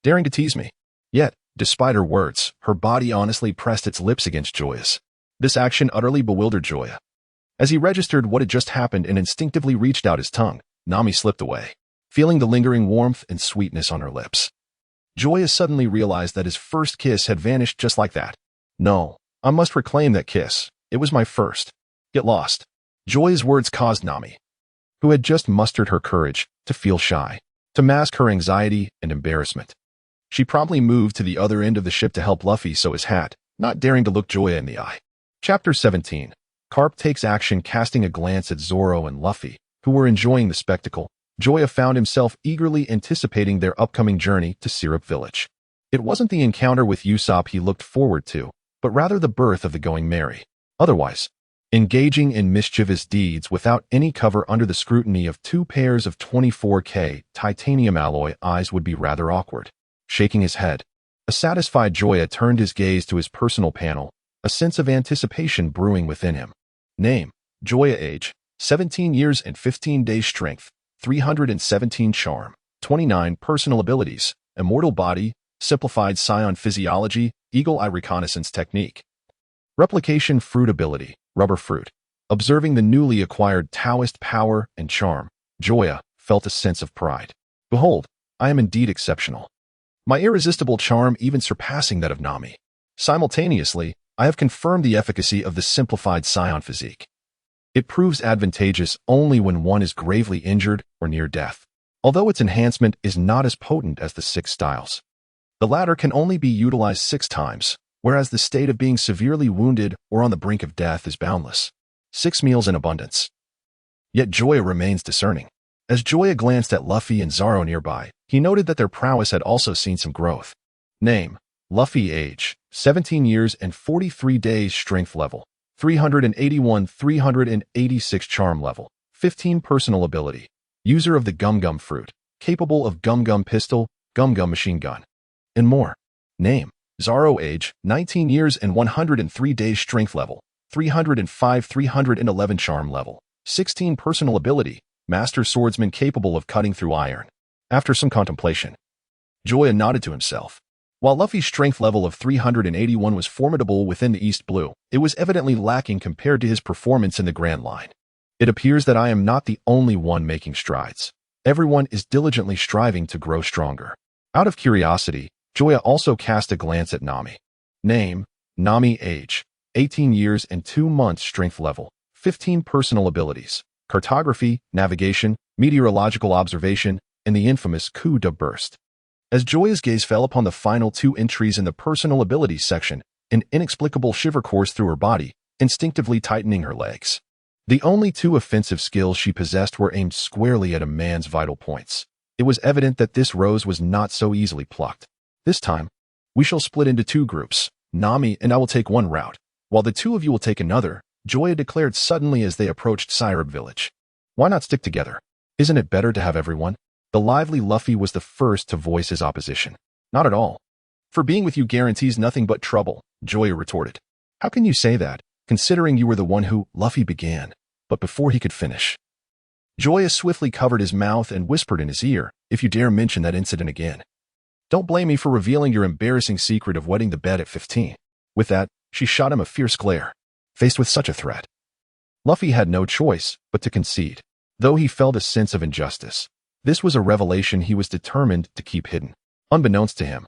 Daring to tease me." Yet, despite her words, her body honestly pressed its lips against Joya's. This action utterly bewildered Joya. As he registered what had just happened and instinctively reached out his tongue, Nami slipped away, feeling the lingering warmth and sweetness on her lips. Joya suddenly realized that his first kiss had vanished just like that. No, I must reclaim that kiss. It was my first. Get lost. Joya's words caused Nami, who had just mustered her courage, to feel shy, to mask her anxiety and embarrassment. She promptly moved to the other end of the ship to help Luffy sew his hat, not daring to look Joya in the eye. Chapter 17. Garp takes action. Casting a glance at Zoro and Luffy, who were enjoying the spectacle, Joya found himself eagerly anticipating their upcoming journey to Syrup Village. It wasn't the encounter with Usopp he looked forward to, but rather the birth of the Going Merry. Otherwise, engaging in mischievous deeds without any cover under the scrutiny of 2 pairs of 24K titanium alloy eyes would be rather awkward. Shaking his head, a satisfied Joya turned his gaze to his personal panel, a sense of anticipation brewing within him. Name: Joya. Age: 17 years and 15 days. Strength: 317. Charm: 29. Personal abilities: Immortal Body, Simplified Saiyan Physiology, Eagle Eye Reconnaissance Technique. Replication Fruit Ability: Rubber Fruit. Observing the newly acquired Taoist power and charm, Joya felt a sense of pride. Behold, I am indeed exceptional. My irresistible charm even surpassing that of Nami. Simultaneously, I have confirmed the efficacy of the Simplified Saiyan physique. It proves advantageous only when one is gravely injured or near death, although its enhancement is not as potent as the 6 styles. The latter can only be utilized 6 times, whereas the state of being severely wounded or on the brink of death is boundless. 6 meals in abundance. Yet Joya remains discerning. As Joya glanced at Luffy and Zoro nearby, he noted that their prowess had also seen some growth. Name: Luffy. Age: 17 years and 43 days. Strength level: 381. 386. Charm level: 15. Personal ability: User of the Gum Gum Fruit, capable of Gum Gum Pistol, Gum Gum Machine Gun, and more. Name: Zoro. Age: 19 years and 103 days. Strength level: 305. 311. Charm level: 16. Personal ability: Master Swordsman capable of cutting through iron. After some contemplation, Joya nodded to himself. While Luffy's strength level of 381 was formidable within the East Blue, it was evidently lacking compared to his performance in the Grand Line. It appears that I am not the only one making strides. Everyone is diligently striving to grow stronger. Out of curiosity, Joya also cast a glance at Nami. Name: Nami. Age: 18 years and 2 months. Strength level: 15. Personal abilities: Cartography, Navigation, Meteorological Observation, and the infamous Coup de Burst. As Joya's gaze fell upon the final 2 entries in the personal abilities section, an inexplicable shiver coursed through her body, instinctively tightening her legs. The only 2 offensive skills she possessed were aimed squarely at a man's vital points. It was evident that this rose was not so easily plucked. This time, we shall split into 2 groups. Nami and I will take one route, while the 2 of you will take another, Joya declared suddenly as they approached Syrup Village. Why not stick together? Isn't it better to have everyone? The lively Luffy was the first to voice his opposition. Not at all. For being with you guarantees nothing but trouble, Joya retorted. How can you say that, considering you were the one who, Luffy began, but before he could finish. Joya swiftly covered his mouth and whispered in his ear, if you dare mention that incident again. Don't blame me for revealing your embarrassing secret of wetting the bed at 15. With that, she shot him a fierce glare. Faced with such a threat, Luffy had no choice but to concede, though he felt a sense of injustice. This was a revelation he was determined to keep hidden. Unbeknownst to him,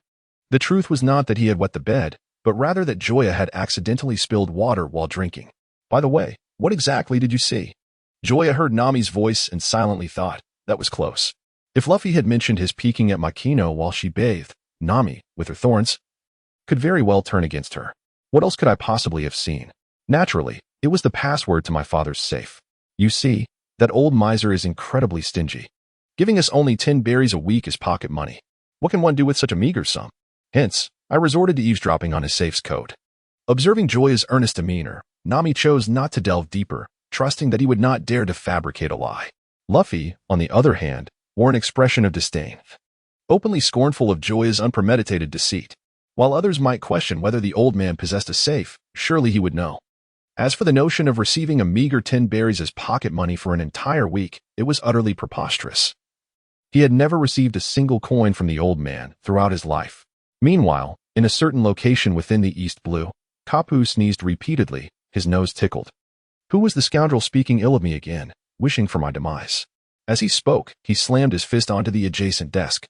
the truth was not that he had wet the bed, but rather that Joya had accidentally spilled water while drinking. By the way, what exactly did you see? Joya heard Nami's voice and silently thought, that was close. If Luffy had mentioned his peeking at Makino while she bathed, Nami, with her thorns, could very well turn against her. What else could I possibly have seen? Naturally, it was the password to my father's safe. You see, that old miser is incredibly stingy. Giving us only 10 berries a week is pocket money. What can one do with such a meager sum? Hence, I resorted to eavesdropping on his safe's code. Observing Joya's earnest demeanor, Nami chose not to delve deeper, trusting that he would not dare to fabricate a lie. Luffy, on the other hand, wore an expression of disdain, openly scornful of Joya's unpremeditated deceit. While others might question whether the old man possessed a safe, surely he would know. As for the notion of receiving a meager 10 berries as pocket money for an entire week, it was utterly preposterous. He had never received a single coin from the old man throughout his life. Meanwhile, in a certain location within the East Blue, Kapu sneezed repeatedly, his nose tickled. Who was the scoundrel speaking ill of me again, wishing for my demise? As he spoke, he slammed his fist onto the adjacent desk,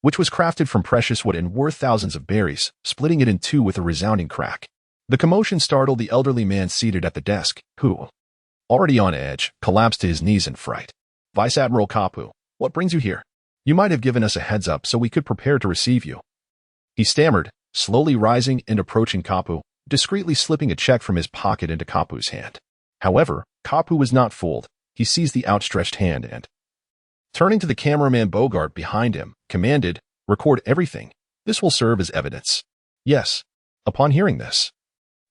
which was crafted from precious wood and worth thousands of berries, splitting it in 2 with a resounding crack. The commotion startled the elderly man seated at the desk, who, already on edge, collapsed to his knees in fright. Vice Admiral Kapu, what brings you here? You might have given us a heads up so we could prepare to receive you. He stammered, slowly rising and approaching Kapu, discreetly slipping a check from his pocket into Kapu's hand. However, Kapu was not fooled. He seized the outstretched hand and, turning to the cameraman Bogart behind him, commanded, "Record everything. This will serve as evidence." Yes. Upon hearing this,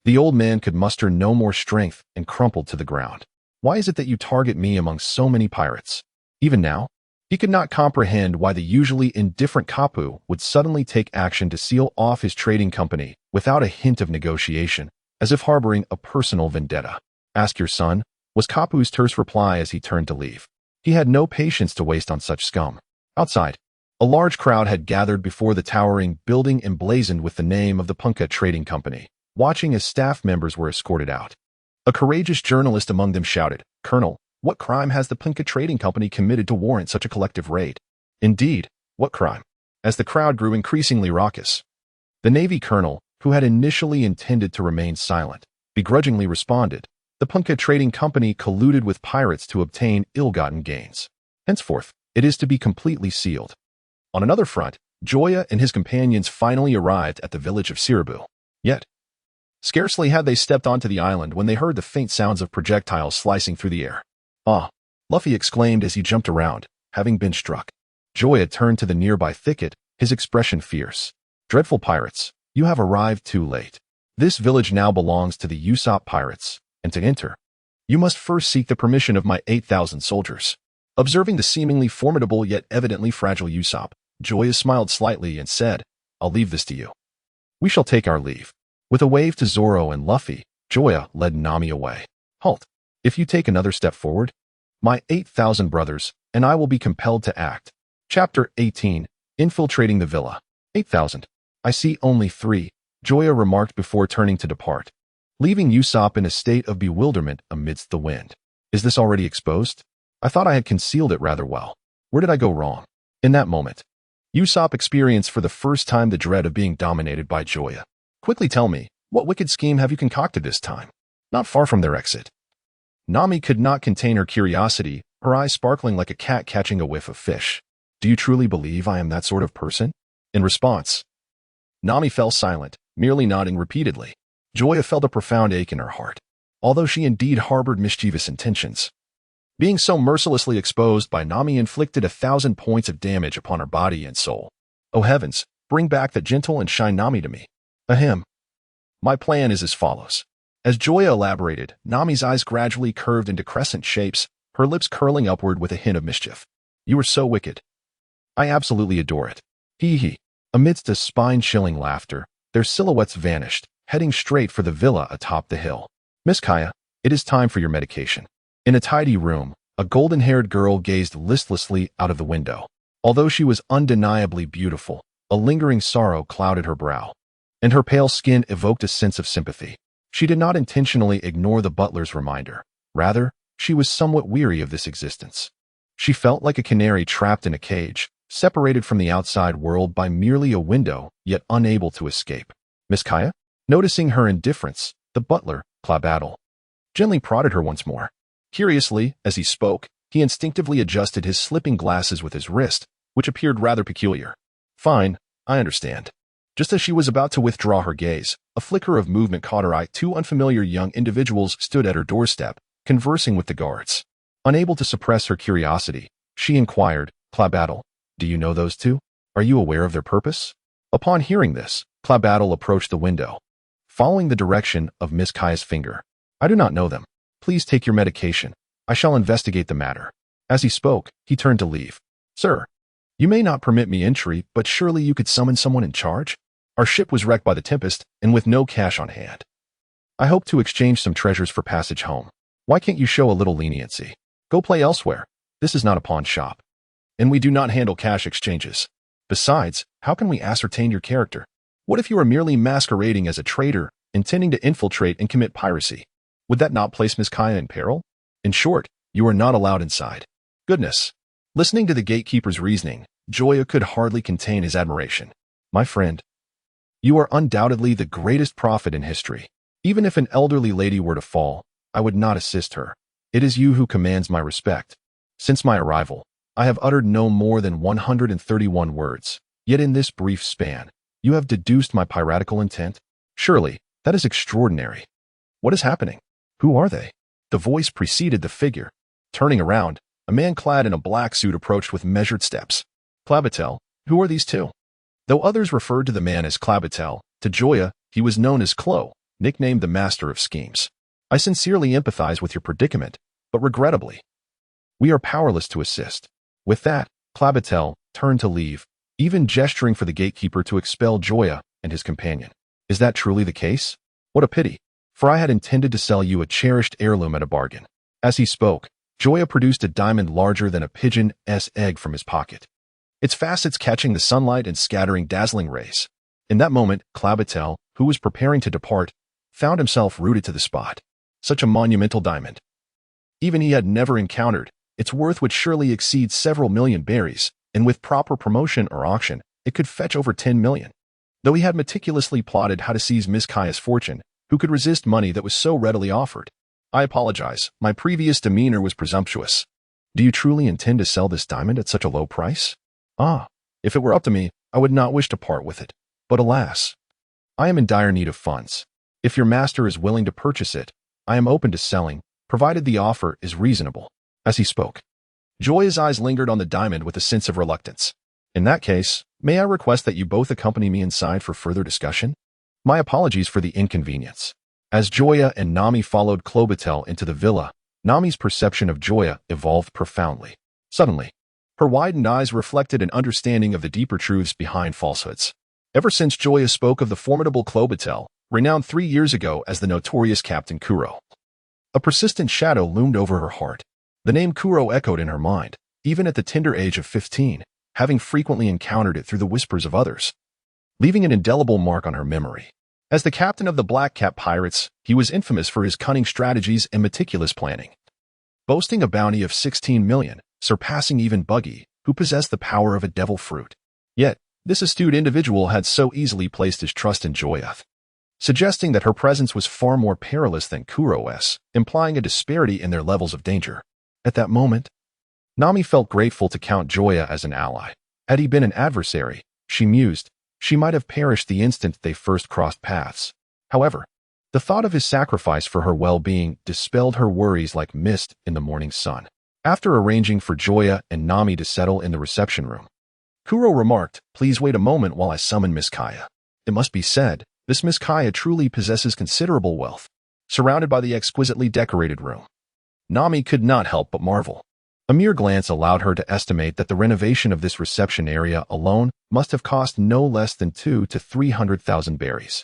the old man could muster no more strength and crumpled to the ground. Why is it that you target me among so many pirates? Even now, he could not comprehend why the usually indifferent Kapu would suddenly take action to seal off his trading company without a hint of negotiation, as if harboring a personal vendetta. "Ask your son," was Kapu's terse reply as he turned to leave. He had no patience to waste on such scum. Outside, a large crowd had gathered before the towering building emblazoned with the name of the Monka Trading Company, watching as staff members were escorted out. A courageous journalist among them shouted, "Colonel, what crime has the Monka Trading Company committed to warrant such a collective raid?" Indeed, what crime? As the crowd grew increasingly raucous, the Navy colonel, who had initially intended to remain silent, begrudgingly responded, "The Monka Trading Company colluded with pirates to obtain ill-gotten gains. Henceforth, it is to be completely sealed." On another front, Joya and his companions finally arrived at the village of Siribu. Yet, scarcely had they stepped onto the island when they heard the faint sounds of projectiles slicing through the air. "Ah!" Luffy exclaimed as he jumped around, having been struck. Joya turned to the nearby thicket, his expression fierce. "Dreadful pirates, you have arrived too late. This village now belongs to the Usopp pirates, and to enter, you must first seek the permission of my 8,000 soldiers." Observing the seemingly formidable yet evidently fragile Usopp, Joya smiled slightly and said, "I'll leave this to you. We shall take our leave." With a wave to Zoro and Luffy, Joya led Nami away. "Halt. If you take another step forward, my 8,000 brothers and I will be compelled to act." Chapter 18, Infiltrating the Villa. 8,000. "I see only 3, Joya remarked before turning to depart, leaving Usopp in a state of bewilderment amidst the wind. "Is this already exposed? I thought I had concealed it rather well. Where did I go wrong?" In that moment, Usopp experienced for the first time the dread of being dominated by Joya. "Quickly tell me, what wicked scheme have you concocted this time?" Not far from their exit, Nami could not contain her curiosity, her eyes sparkling like a cat catching a whiff of fish. "Do you truly believe I am that sort of person?" In response, Nami fell silent, merely nodding repeatedly. Joya felt a profound ache in her heart. Although she indeed harbored mischievous intentions, being so mercilessly exposed by Nami inflicted 1,000 points of damage upon her body and soul. "Oh heavens, bring back that gentle and shy Nami to me." Ahem. "My plan is as follows." As Joya elaborated, Nami's eyes gradually curved into crescent shapes, her lips curling upward with a hint of mischief. "You are so wicked. I absolutely adore it." Hee hee. Amidst a spine-chilling laughter, their silhouettes vanished, heading straight for the villa atop the hill. "Miss Kaya, it is time for your medication." In a tidy room, a golden-haired girl gazed listlessly out of the window. Although she was undeniably beautiful, a lingering sorrow clouded her brow, and her pale skin evoked a sense of sympathy. She did not intentionally ignore the butler's reminder. Rather, she was somewhat weary of this existence. She felt like a canary trapped in a cage, separated from the outside world by merely a window, yet unable to escape. "Miss Kaya?" Noticing her indifference, the butler, Clabattle, gently prodded her once more. Curiously, as he spoke, he instinctively adjusted his slipping glasses with his wrist, which appeared rather peculiar. "Fine, I understand." Just as she was about to withdraw her gaze, a flicker of movement caught her eye. 2 unfamiliar young individuals stood at her doorstep, conversing with the guards. Unable to suppress her curiosity, she inquired, "Clabattle, do you know those 2? Are you aware of their purpose?" Upon hearing this, Clabattle approached the window, following the direction of Miss Kaya's finger. "I do not know them. Please take your medication. I shall investigate the matter." As he spoke, he turned to leave. "Sir, you may not permit me entry, but surely you could summon someone in charge? Our ship was wrecked by the tempest, and with no cash on hand. I hope to exchange some treasures for passage home. Why can't you show a little leniency? Go play elsewhere. This is not a pawn shop, and we do not handle cash exchanges. Besides, how can we ascertain your character? What if you are merely masquerading as a traitor, intending to infiltrate and commit piracy? Would that not place Miss Kaya in peril? In short, you are not allowed inside." Goodness. Listening to the gatekeeper's reasoning, Joya could hardly contain his admiration. "My friend, you are undoubtedly the greatest prophet in history. Even if an elderly lady were to fall, I would not assist her. It is you who commands my respect. Since my arrival, I have uttered no more than 131 words, yet in this brief span, you have deduced my piratical intent? Surely, that is extraordinary. What is happening? Who are they? The voice preceded the figure. Turning around, a man clad in a black suit approached with measured steps. Clabatel, who are these two? Though others referred to the man as Clabatel, to Joya, he was known as Clo, nicknamed the Master of Schemes. I sincerely empathize with your predicament, but regrettably, we are powerless to assist. With that, Clabatel turned to leave, even gesturing for the gatekeeper to expel Joya and his companion. Is that truly the case? What a pity, for I had intended to sell you a cherished heirloom at a bargain. As he spoke, Joya produced a diamond larger than a pigeon's egg from his pocket, its facets catching the sunlight and scattering dazzling rays. In that moment, Clabatel, who was preparing to depart, found himself rooted to the spot. Such a monumental diamond. Even he had never encountered, its worth would surely exceed several million berries, and with proper promotion or auction, it could fetch over 10 million. Though he had meticulously plotted how to seize Miss Kaya's fortune, who could resist money that was so readily offered? I apologize, my previous demeanor was presumptuous. Do you truly intend to sell this diamond at such a low price? Ah, if it were up to me, I would not wish to part with it. But alas, I am in dire need of funds. If your master is willing to purchase it, I am open to selling, provided the offer is reasonable. As he spoke, Joya's eyes lingered on the diamond with a sense of reluctance. In that case, may I request that you both accompany me inside for further discussion? My apologies for the inconvenience. As Joya and Nami followed Clabatel into the villa, Nami's perception of Joya evolved profoundly. Suddenly, her widened eyes reflected an understanding of the deeper truths behind falsehoods. Ever since Joya spoke of the formidable Clabatel, renowned 3 years ago as the notorious Captain Kuro, a persistent shadow loomed over her heart. The name Kuro echoed in her mind, even at the tender age of 15, having frequently encountered it through the whispers of others, leaving an indelible mark on her memory. As the captain of the Black Cap Pirates, he was infamous for his cunning strategies and meticulous planning, boasting a bounty of 16 million, surpassing even Buggy, who possessed the power of a devil fruit. Yet, this astute individual had so easily placed his trust in Joya, suggesting that her presence was far more perilous than Kuro's, implying a disparity in their levels of danger. At that moment, Nami felt grateful to count Joya as an ally. Had he been an adversary, she mused, she might have perished the instant they first crossed paths. However, the thought of his sacrifice for her well-being dispelled her worries like mist in the morning sun. After arranging for Joya and Nami to settle in the reception room, Kuro remarked, "Please wait a moment while I summon Miss Kaya." It must be said, this Miss Kaya truly possesses considerable wealth. Surrounded by the exquisitely decorated room, Nami could not help but marvel. A mere glance allowed her to estimate that the renovation of this reception area alone must have cost no less than 200,000 to 300,000 berries.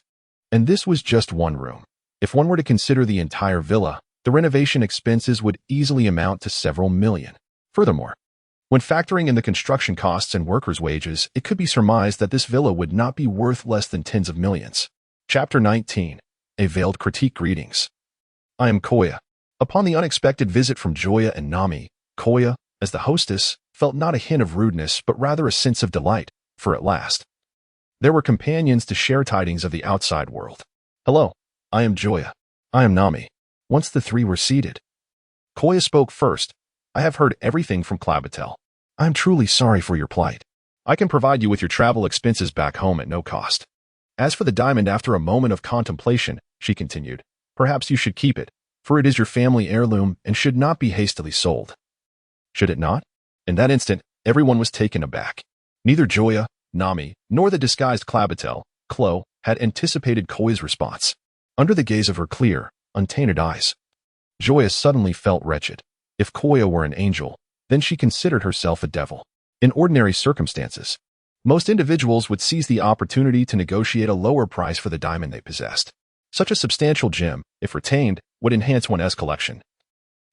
And this was just one room. If one were to consider the entire villa, the renovation expenses would easily amount to several million. Furthermore, when factoring in the construction costs and workers' wages, it could be surmised that this villa would not be worth less than tens of millions. Chapter 19. A Veiled Critique. Greetings. I am Koya. Upon the unexpected visit from Joya and Nami, Koya, as the hostess, felt not a hint of rudeness but rather a sense of delight, for at last there were companions to share tidings of the outside world. Hello, I am Joya. I am Nami. Once the three were seated, Koya spoke first. I have heard everything from Clabatel. I am truly sorry for your plight. I can provide you with your travel expenses back home at no cost. As for the diamond, after a moment of contemplation, she continued, perhaps you should keep it, for it is your family heirloom and should not be hastily sold. Should it not? In that instant, everyone was taken aback. Neither Joya, Nami, nor the disguised Clabatel, Clo, had anticipated Koya's response. Under the gaze of her clear, untainted eyes, Joya suddenly felt wretched. If Koya were an angel, then she considered herself a devil. In ordinary circumstances, most individuals would seize the opportunity to negotiate a lower price for the diamond they possessed. Such a substantial gem, if retained, would enhance one's collection,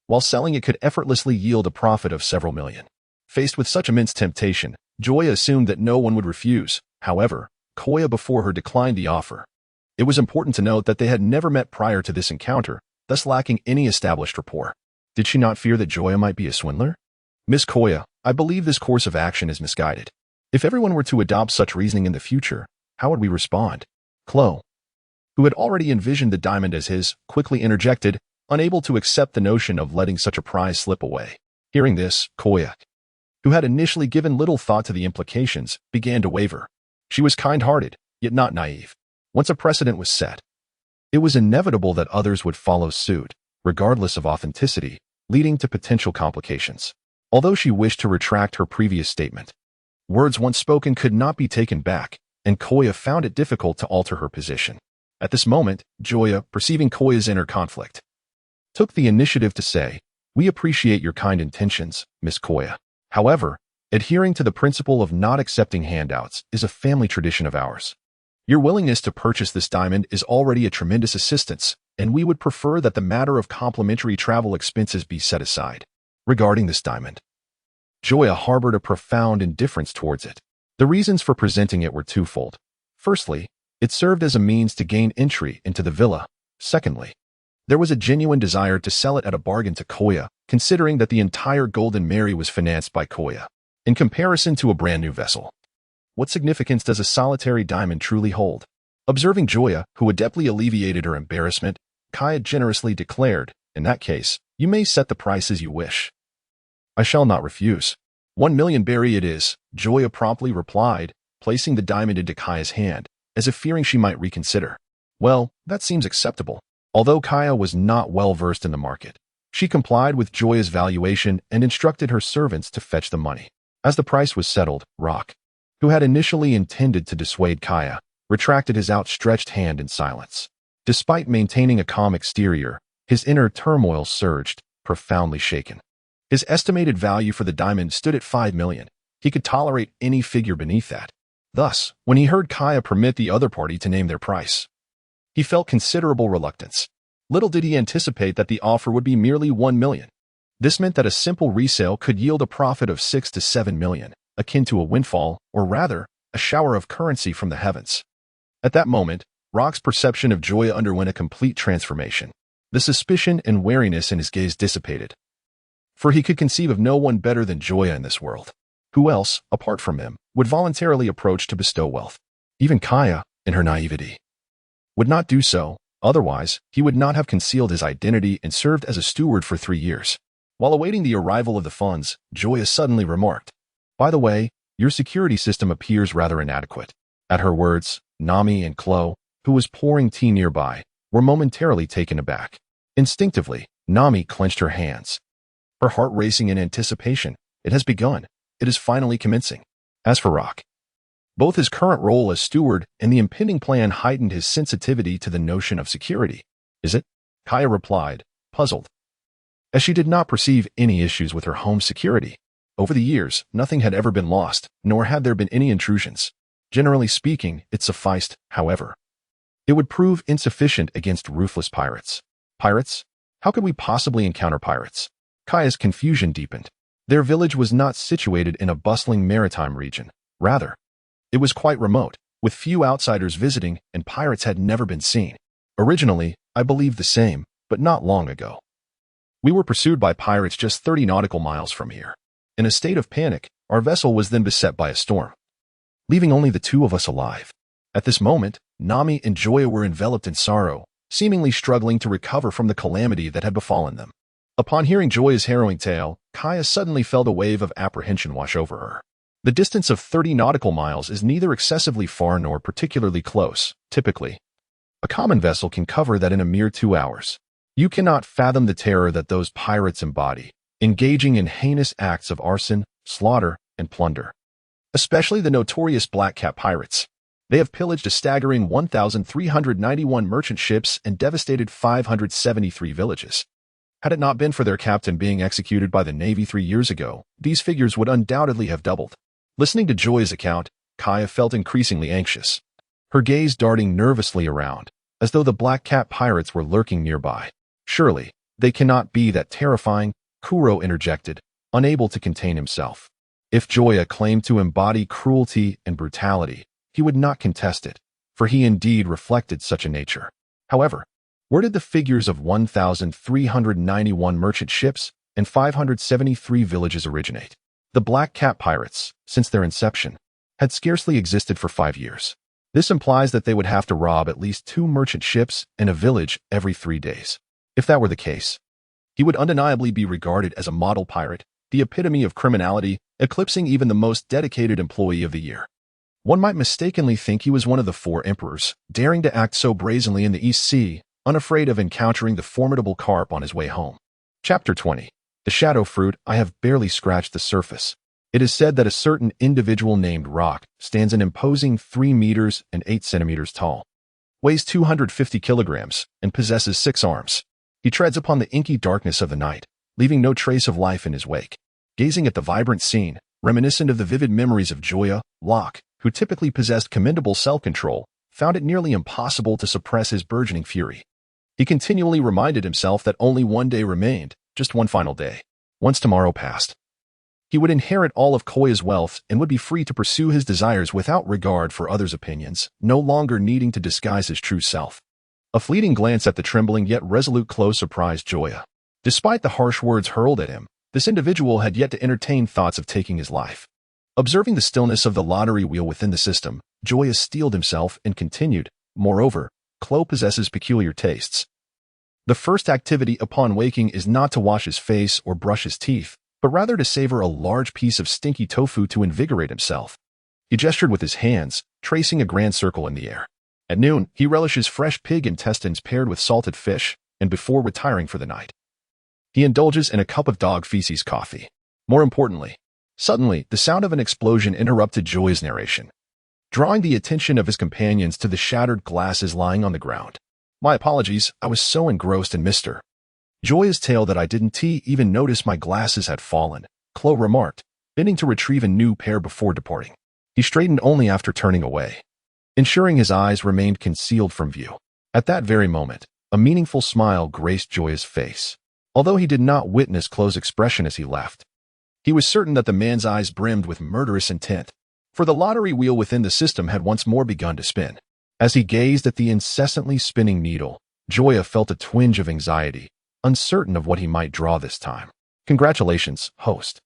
while selling it could effortlessly yield a profit of several million. Faced with such immense temptation, Joya assumed that no one would refuse. However, Koya before her declined the offer. It was important to note that they had never met prior to this encounter, thus lacking any established rapport. Did she not fear that Joya might be a swindler? Miss Koya, I believe this course of action is misguided. If everyone were to adopt such reasoning in the future, how would we respond? Clo, who had already envisioned the diamond as his, quickly interjected, unable to accept the notion of letting such a prize slip away. Hearing this, Joya, who had initially given little thought to the implications, began to waver. She was kind-hearted, yet not naive. Once a precedent was set, it was inevitable that others would follow suit, regardless of authenticity, leading to potential complications. Although she wished to retract her previous statement, words once spoken could not be taken back, and Joya found it difficult to alter her position. At this moment, Joya, perceiving Koya's inner conflict, took the initiative to say, "We appreciate your kind intentions, Miss Joya. However, adhering to the principle of not accepting handouts is a family tradition of ours. Your willingness to purchase this diamond is already a tremendous assistance, and we would prefer that the matter of complimentary travel expenses be set aside." Regarding this diamond, Joya harbored a profound indifference towards it. The reasons for presenting it were twofold. Firstly, it served as a means to gain entry into the villa. Secondly, there was a genuine desire to sell it at a bargain to Joya, considering that the entire Golden Mary was financed by Joya. In comparison to a brand new vessel, what significance does a solitary diamond truly hold? Observing Joya, who adeptly alleviated her embarrassment, Kaya generously declared, "In that case, you may set the price as you wish. I shall not refuse." 1,000,000 berry it is, Joya promptly replied, placing the diamond into Kaya's hand, as if fearing she might reconsider. Well, that seems acceptable. Although Kaya was not well versed in the market, she complied with Joya's valuation and instructed her servants to fetch the money. As the price was settled, Rock, who had initially intended to dissuade Kaya, retracted his outstretched hand in silence. Despite maintaining a calm exterior, his inner turmoil surged, profoundly shaken. His estimated value for the diamond stood at 5,000,000. He could tolerate any figure beneath that. Thus, when he heard Kaya permit the other party to name their price, he felt considerable reluctance. Little did he anticipate that the offer would be merely 1,000,000. This meant that a simple resale could yield a profit of 6 to 7,000,000, akin to a windfall, or rather, a shower of currency from the heavens. At that moment, Rock's perception of Joya underwent a complete transformation. The suspicion and wariness in his gaze dissipated, for he could conceive of no one better than Joya in this world. Who else, apart from him, would voluntarily approach to bestow wealth? Even Kaya, in her naivety, would not do so. Otherwise, he would not have concealed his identity and served as a steward for 3 years. While awaiting the arrival of the funds, Joya suddenly remarked, "By the way, your security system appears rather inadequate." At her words, Nami and Chloe, who was pouring tea nearby, were momentarily taken aback. Instinctively, Nami clenched her hands, her heart racing in anticipation. It has begun. It is finally commencing. As for Rock, both his current role as steward and the impending plan heightened his sensitivity to the notion of security. "Is it?" Kaya replied, puzzled, as she did not perceive any issues with her home security. Over the years, nothing had ever been lost, nor had there been any intrusions. Generally speaking, it sufficed, however. It would prove insufficient against ruthless pirates. Pirates? How could we possibly encounter pirates? Kaya's confusion deepened. Their village was not situated in a bustling maritime region. Rather, it was quite remote, with few outsiders visiting, and pirates had never been seen. Originally, I believed the same, but not long ago. We were pursued by pirates just 30 nautical miles from here. In a state of panic, our vessel was then beset by a storm, leaving only the 2 of us alive. At this moment, Nami and Joya were enveloped in sorrow, seemingly struggling to recover from the calamity that had befallen them. Upon hearing Joya's harrowing tale, Kaya suddenly felt a wave of apprehension wash over her. The distance of 30 nautical miles is neither excessively far nor particularly close. Typically, a common vessel can cover that in a mere 2 hours. You cannot fathom the terror that those pirates embody, engaging in heinous acts of arson, slaughter, and plunder. Especially the notorious Black Cat pirates. They have pillaged a staggering 1,391 merchant ships and devastated 573 villages. Had it not been for their captain being executed by the Navy 3 years ago, these figures would undoubtedly have doubled. Listening to Joya's account, Kaya felt increasingly anxious, her gaze darting nervously around, as though the Black Cat pirates were lurking nearby. "Surely, they cannot be that terrifying," Kuro interjected, unable to contain himself. If Joya claimed to embody cruelty and brutality, he would not contest it, for he indeed reflected such a nature. However, where did the figures of 1,391 merchant ships and 573 villages originate? The Black Cat pirates, since their inception, had scarcely existed for 5 years. This implies that they would have to rob at least 2 merchant ships and a village every 3 days. If that were the case, he would undeniably be regarded as a model pirate, the epitome of criminality, eclipsing even the most dedicated employee of the year. One might mistakenly think he was one of the 4 emperors, daring to act so brazenly in the East Sea, unafraid of encountering the formidable Garp on his way home. Chapter 20. The Shadow Fruit. I have barely scratched the surface. It is said that a certain individual named Rock stands an imposing 3 meters and 8 centimeters tall, weighs 250 kilograms, and possesses 6 arms. He treads upon the inky darkness of the night, leaving no trace of life in his wake. Gazing at the vibrant scene, reminiscent of the vivid memories of Joya, Locke, who typically possessed commendable self-control, found it nearly impossible to suppress his burgeoning fury. He continually reminded himself that only one day remained, just one final day. Once tomorrow passed, he would inherit all of Koya's wealth and would be free to pursue his desires without regard for others' opinions, no longer needing to disguise his true self. A fleeting glance at the trembling yet resolute close surprised Joya. Despite the harsh words hurled at him, this individual had yet to entertain thoughts of taking his life. Observing the stillness of the lottery wheel within the system, Joya steeled himself and continued, "Moreover, Klo possesses peculiar tastes. The first activity upon waking is not to wash his face or brush his teeth, but rather to savor a large piece of stinky tofu to invigorate himself." He gestured with his hands, tracing a grand circle in the air. At noon, he relishes fresh pig intestines paired with salted fish, and before retiring for the night, he indulges in a cup of dog feces coffee. More importantly, suddenly, the sound of an explosion interrupted Joya's narration, drawing the attention of his companions to the shattered glasses lying on the ground. "My apologies, I was so engrossed in Mr. Joya's tale that I didn't even notice my glasses had fallen," Klo remarked, bending to retrieve a new pair before departing. He straightened only after turning away, ensuring his eyes remained concealed from view. At that very moment, a meaningful smile graced Joya's face. Although he did not witness Klo's expression as he left, he was certain that the man's eyes brimmed with murderous intent, for the lottery wheel within the system had once more begun to spin. As he gazed at the incessantly spinning needle, Joya felt a twinge of anxiety, uncertain of what he might draw this time. "Congratulations, host.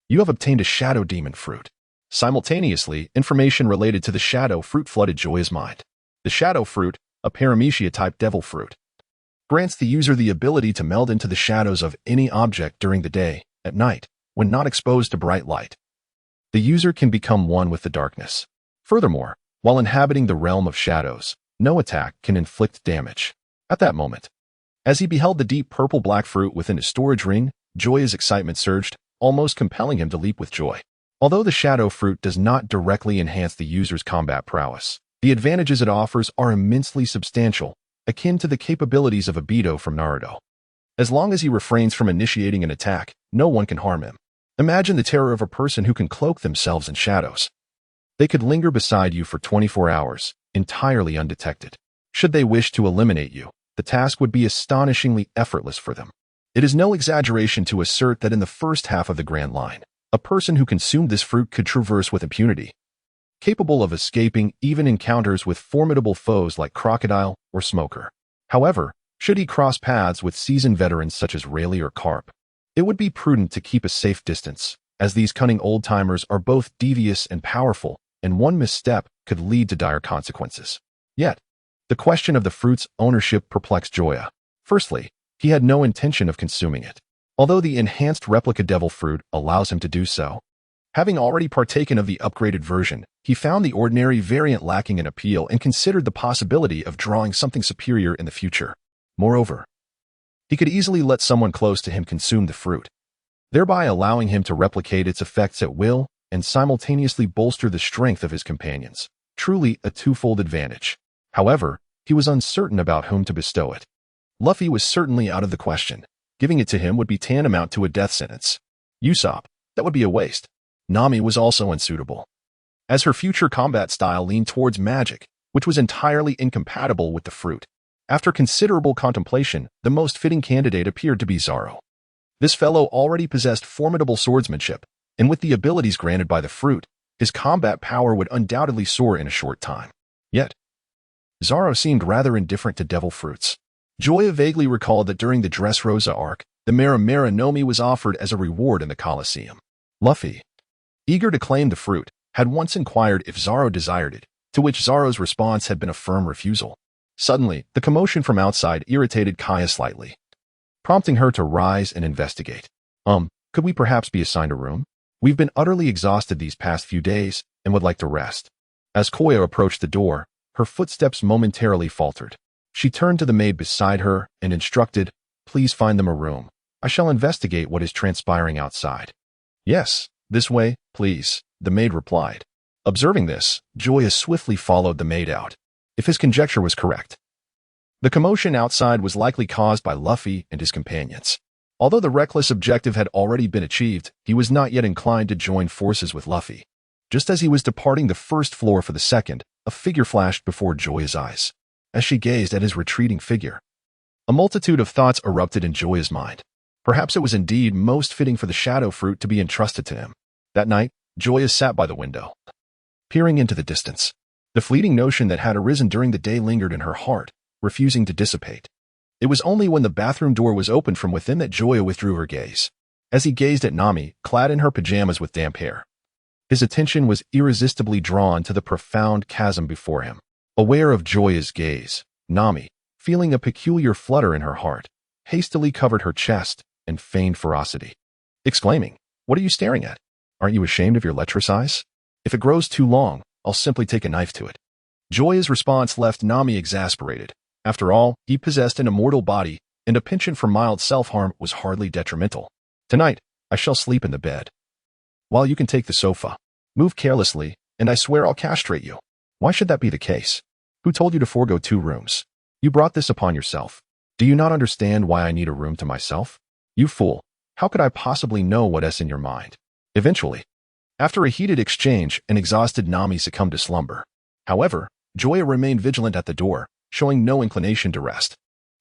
You have obtained a shadow demon fruit." Simultaneously, information related to the shadow fruit flooded Joya's mind. The shadow fruit, a paramecia-type devil fruit, grants the user the ability to meld into the shadows of any object during the day. At night, when not exposed to bright light, the user can become one with the darkness. Furthermore, while inhabiting the realm of shadows, no attack can inflict damage. At that moment, as he beheld the deep purple-black fruit within his storage ring, Joya's excitement surged, almost compelling him to leap with joy. Although the shadow fruit does not directly enhance the user's combat prowess, the advantages it offers are immensely substantial, akin to the capabilities of Obito from Naruto. As long as he refrains from initiating an attack, no one can harm him. Imagine the terror of a person who can cloak themselves in shadows. They could linger beside you for 24 hours, entirely undetected. Should they wish to eliminate you, the task would be astonishingly effortless for them. It is no exaggeration to assert that in the first half of the Grand Line, a person who consumed this fruit could traverse with impunity, capable of escaping even encounters with formidable foes like Crocodile or Smoker. However, should he cross paths with seasoned veterans such as Rayleigh or Garp, it would be prudent to keep a safe distance, as these cunning old-timers are both devious and powerful, and one misstep could lead to dire consequences. Yet, the question of the fruit's ownership perplexed Joya. Firstly, he had no intention of consuming it, although the enhanced replica devil fruit allows him to do so. Having already partaken of the upgraded version, he found the ordinary variant lacking in appeal and considered the possibility of drawing something superior in the future. Moreover, he could easily let someone close to him consume the fruit, thereby allowing him to replicate its effects at will and simultaneously bolster the strength of his companions. Truly a twofold advantage. However, he was uncertain about whom to bestow it. Luffy was certainly out of the question. Giving it to him would be tantamount to a death sentence. Usopp, that would be a waste. Nami was also unsuitable, as her future combat style leaned towards magic, which was entirely incompatible with the fruit. After considerable contemplation, the most fitting candidate appeared to be Zoro. This fellow already possessed formidable swordsmanship, and with the abilities granted by the fruit, his combat power would undoubtedly soar in a short time. Yet, Zoro seemed rather indifferent to devil fruits. Joya vaguely recalled that during the Dressrosa arc, the Mera Nomi was offered as a reward in the Colosseum. Luffy, eager to claim the fruit, had once inquired if Zoro desired it, to which Zoro's response had been a firm refusal. Suddenly, the commotion from outside irritated Kaya slightly, prompting her to rise and investigate. Could we perhaps be assigned a room? We've been utterly exhausted these past few days and would like to rest. As Koya approached the door, her footsteps momentarily faltered. She turned to the maid beside her and instructed, "Please find them a room. I shall investigate what is transpiring outside." "Yes, this way, please," the maid replied. Observing this, Joya swiftly followed the maid out. If his conjecture was correct, the commotion outside was likely caused by Luffy and his companions. Although the reckless objective had already been achieved, he was not yet inclined to join forces with Luffy. Just as he was departing the first floor for the second, a figure flashed before Joya's eyes. As she gazed at his retreating figure, a multitude of thoughts erupted in Joya's mind. Perhaps it was indeed most fitting for the shadow fruit to be entrusted to him. That night, Joya sat by the window, peering into the distance. The fleeting notion that had arisen during the day lingered in her heart, refusing to dissipate. It was only when the bathroom door was opened from within that Joya withdrew her gaze. As he gazed at Nami, clad in her pajamas with damp hair, his attention was irresistibly drawn to the profound chasm before him. Aware of Joya's gaze, Nami, feeling a peculiar flutter in her heart, hastily covered her chest and feigned ferocity, exclaiming, "What are you staring at? Aren't you ashamed of your lecherous eyes? If it grows too long, I'll simply take a knife to it." Joya's response left Nami exasperated. After all, he possessed an immortal body, and a penchant for mild self-harm was hardly detrimental. "Tonight, I shall sleep in the bed, while you can take the sofa. Move carelessly, and I swear I'll castrate you." "Why should that be the case? Who told you to forego 2 rooms? You brought this upon yourself. Do you not understand why I need a room to myself? You fool, how could I possibly know what is in your mind?" Eventually, after a heated exchange, an exhausted Nami succumbed to slumber. However, Joya remained vigilant at the door, showing no inclination to rest.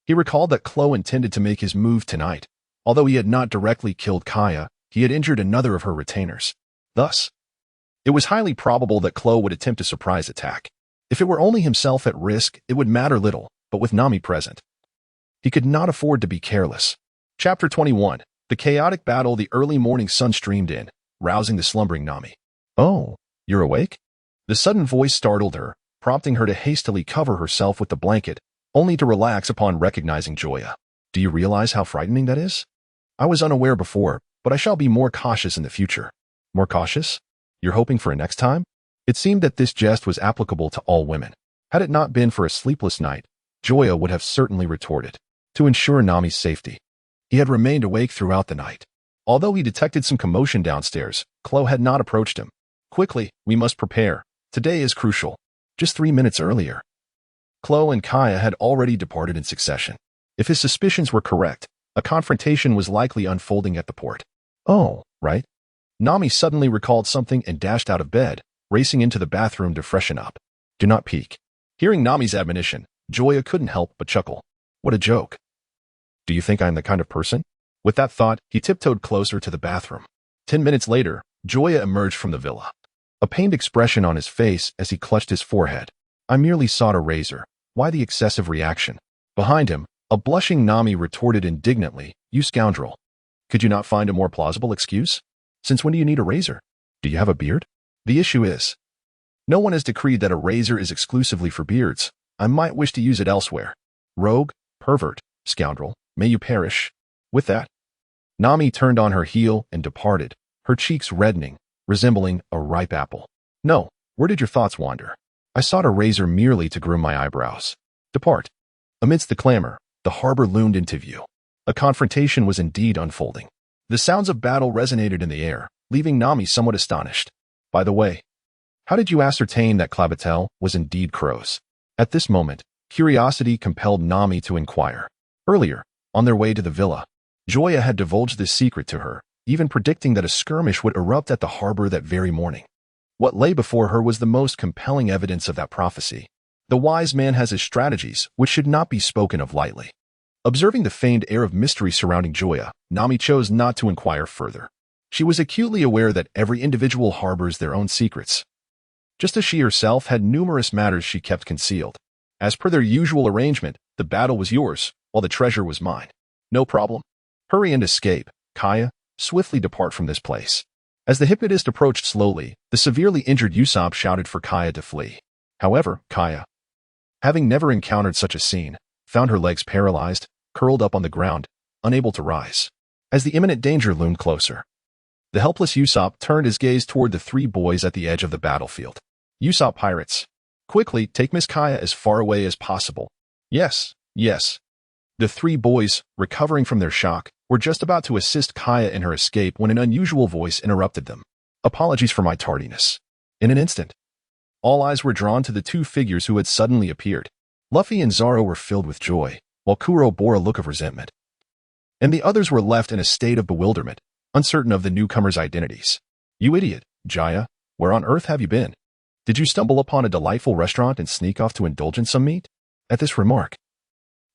He recalled that Chloe intended to make his move tonight. Although he had not directly killed Kaya, he had injured another of her retainers. Thus, it was highly probable that Chloe would attempt a surprise attack. If it were only himself at risk, it would matter little, but with Nami present, he could not afford to be careless. Chapter 21. The chaotic battle. The early morning sun streamed in, rousing the slumbering Nami. "Oh, you're awake?" The sudden voice startled her, prompting her to hastily cover herself with the blanket, only to relax upon recognizing Joya. "Do you realize how frightening that is? I was unaware before, but I shall be more cautious in the future." "More cautious? You're hoping for a next time?" It seemed that this jest was applicable to all women. Had it not been for a sleepless night, Joya would have certainly retorted. To ensure Nami's safety, he had remained awake throughout the night. Although he detected some commotion downstairs, Chloe had not approached him. "Quickly, we must prepare. Today is crucial." Just 3 minutes earlier, Chloe and Kaya had already departed in succession. If his suspicions were correct, a confrontation was likely unfolding at the port. "Oh, right." Nami suddenly recalled something and dashed out of bed, racing into the bathroom to freshen up. "Do not peek." Hearing Nami's admonition, Joya couldn't help but chuckle. What a joke. "Do you think I am the kind of person?" With that thought, he tiptoed closer to the bathroom. 10 minutes later, Joya emerged from the villa, a pained expression on his face as he clutched his forehead. "I merely sought a razor. Why the excessive reaction?" Behind him, a blushing Nami retorted indignantly, "You scoundrel. Could you not find a more plausible excuse? Since when do you need a razor? Do you have a beard? The issue is, no one has decreed that a razor is exclusively for beards. I might wish to use it elsewhere. Rogue, pervert, scoundrel, may you perish." With that, Nami turned on her heel and departed, her cheeks reddening, resembling a ripe apple. "No, where did your thoughts wander? I sought a razor merely to groom my eyebrows. Depart." Amidst the clamor, the harbor loomed into view. A confrontation was indeed unfolding. The sounds of battle resonated in the air, leaving Nami somewhat astonished. "By the way, how did you ascertain that Clabatel was indeed crows?" At this moment, curiosity compelled Nami to inquire. Earlier, on their way to the villa, Joya had divulged this secret to her, even predicting that a skirmish would erupt at the harbor that very morning. What lay before her was the most compelling evidence of that prophecy. The wise man has his strategies, which should not be spoken of lightly. Observing the feigned air of mystery surrounding Joya, Nami chose not to inquire further. She was acutely aware that every individual harbors their own secrets, just as she herself had numerous matters she kept concealed. As per their usual arrangement, the battle was yours, while the treasure was mine. "No problem. Hurry and escape, Kaya. Swiftly depart from this place." As the hypnotist approached slowly, the severely injured Usopp shouted for Kaya to flee. However, Kaya, having never encountered such a scene, found her legs paralyzed, curled up on the ground, unable to rise. As the imminent danger loomed closer, the helpless Usopp turned his gaze toward the three boys at the edge of the battlefield. Usopp pirates. Quickly, take Miss Kaya as far away as possible. Yes, yes. The three boys, recovering from their shock, were just about to assist Kaya in her escape when an unusual voice interrupted them. Apologies for my tardiness. In an instant, all eyes were drawn to the two figures who had suddenly appeared. Luffy and Zoro were filled with joy, while Kuro bore a look of resentment. And the others were left in a state of bewilderment, uncertain of the newcomers' identities. You idiot, Joya, where on earth have you been? Did you stumble upon a delightful restaurant and sneak off to indulge in some meat? At this remark,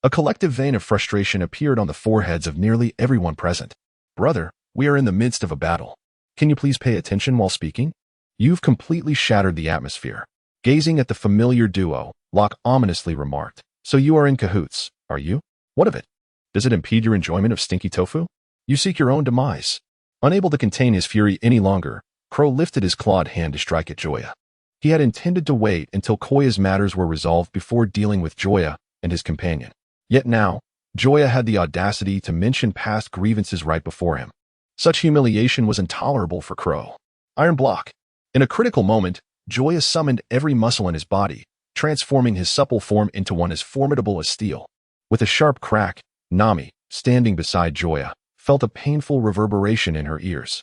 a collective vein of frustration appeared on the foreheads of nearly everyone present. Brother, we are in the midst of a battle. Can you please pay attention while speaking? You've completely shattered the atmosphere. Gazing at the familiar duo, Locke ominously remarked. So you are in cahoots, are you? What of it? Does it impede your enjoyment of stinky tofu? You seek your own demise. Unable to contain his fury any longer, Crow lifted his clawed hand to strike at Joya. He had intended to wait until Koya's matters were resolved before dealing with Joya and his companion. Yet now, Joya had the audacity to mention past grievances right before him. Such humiliation was intolerable for Crow. Iron block. In a critical moment, Joya summoned every muscle in his body, transforming his supple form into one as formidable as steel. With a sharp crack, Nami, standing beside Joya, felt a painful reverberation in her ears.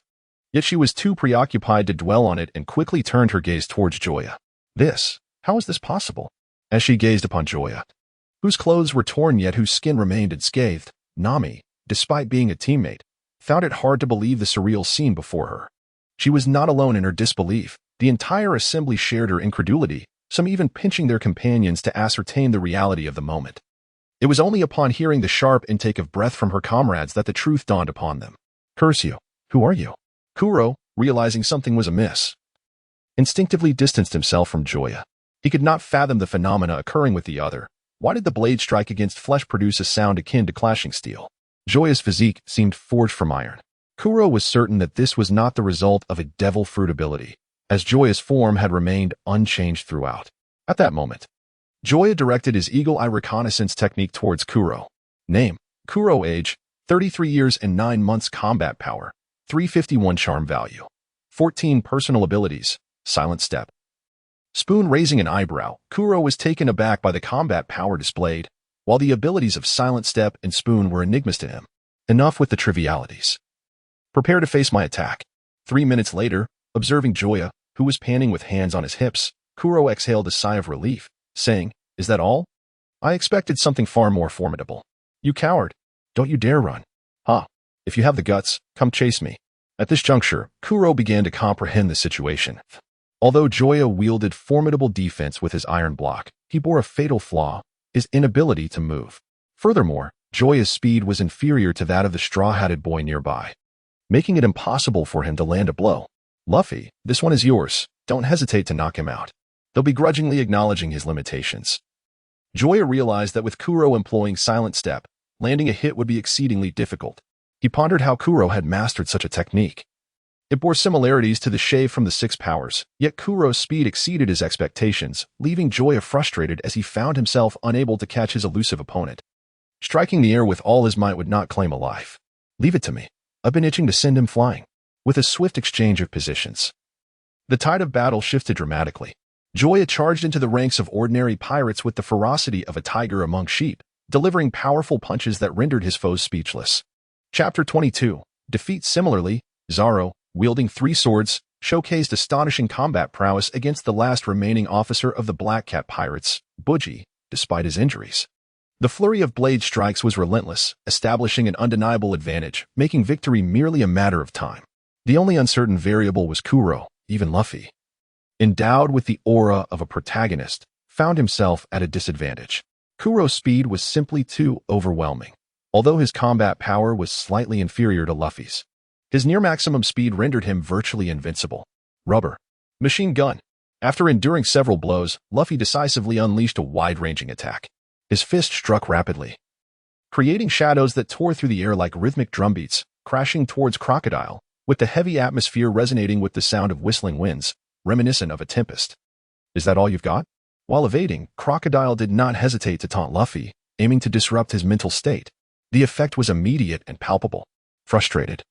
Yet she was too preoccupied to dwell on it and quickly turned her gaze towards Joya. How is this possible? As she gazed upon Joya, whose clothes were torn yet whose skin remained unscathed, Nami, despite being a teammate, found it hard to believe the surreal scene before her. She was not alone in her disbelief. The entire assembly shared her incredulity, some even pinching their companions to ascertain the reality of the moment. It was only upon hearing the sharp intake of breath from her comrades that the truth dawned upon them. Curse you. Who are you? Kuro, realizing something was amiss, instinctively distanced himself from Joya. He could not fathom the phenomena occurring with the other. Why did the blade strike against flesh produce a sound akin to clashing steel? Joya's physique seemed forged from iron. Kuro was certain that this was not the result of a devil fruit ability, as Joya's form had remained unchanged throughout. At that moment, Joya directed his eagle-eye reconnaissance technique towards Kuro. Name: Kuro. Age: 33 years and 9 months. Combat power: 351. Charm value: 14. Personal abilities: Silent Step. Spoon raising an eyebrow, Kuro was taken aback by the combat power displayed, while the abilities of Silent Step and Spoon were enigmas to him. Enough with the trivialities. Prepare to face my attack. 3 minutes later, observing Joya, who was panting with hands on his hips, Kuro exhaled a sigh of relief, saying, Is that all? I expected something far more formidable. You coward. Don't you dare run. Ha. If you have the guts, come chase me. At this juncture, Kuro began to comprehend the situation. Although Joya wielded formidable defense with his iron block, he bore a fatal flaw: his inability to move. Furthermore, Joya's speed was inferior to that of the straw-hatted boy nearby, making it impossible for him to land a blow. Luffy, this one is yours. Don't hesitate to knock him out. Though begrudgingly acknowledging his limitations, Joya realized that with Kuro employing Silent Step, landing a hit would be exceedingly difficult. He pondered how Kuro had mastered such a technique. It bore similarities to the shave from the Six Powers, yet Kuro's speed exceeded his expectations, leaving Joya frustrated as he found himself unable to catch his elusive opponent. Striking the air with all his might would not claim a life. Leave it to me. I've been itching to send him flying. With a swift exchange of positions, the tide of battle shifted dramatically. Joya charged into the ranks of ordinary pirates with the ferocity of a tiger among sheep, delivering powerful punches that rendered his foes speechless. Chapter 22. Defeat. Similarly, Zoro, wielding 3 swords, showcased astonishing combat prowess against the last remaining officer of the Black Cat Pirates, Buggy, despite his injuries. The flurry of blade strikes was relentless, establishing an undeniable advantage, making victory merely a matter of time. The only uncertain variable was Kuro. Even Luffy, endowed with the aura of a protagonist, found himself at a disadvantage. Kuro's speed was simply too overwhelming, although his combat power was slightly inferior to Luffy's. His near-maximum speed rendered him virtually invincible. Rubber. Machine gun. After enduring several blows, Luffy decisively unleashed a wide-ranging attack. His fist struck rapidly, creating shadows that tore through the air like rhythmic drumbeats, crashing towards Crocodile, with the heavy atmosphere resonating with the sound of whistling winds, reminiscent of a tempest. Is that all you've got? While evading, Crocodile did not hesitate to taunt Luffy, aiming to disrupt his mental state. The effect was immediate and palpable. Frustrated,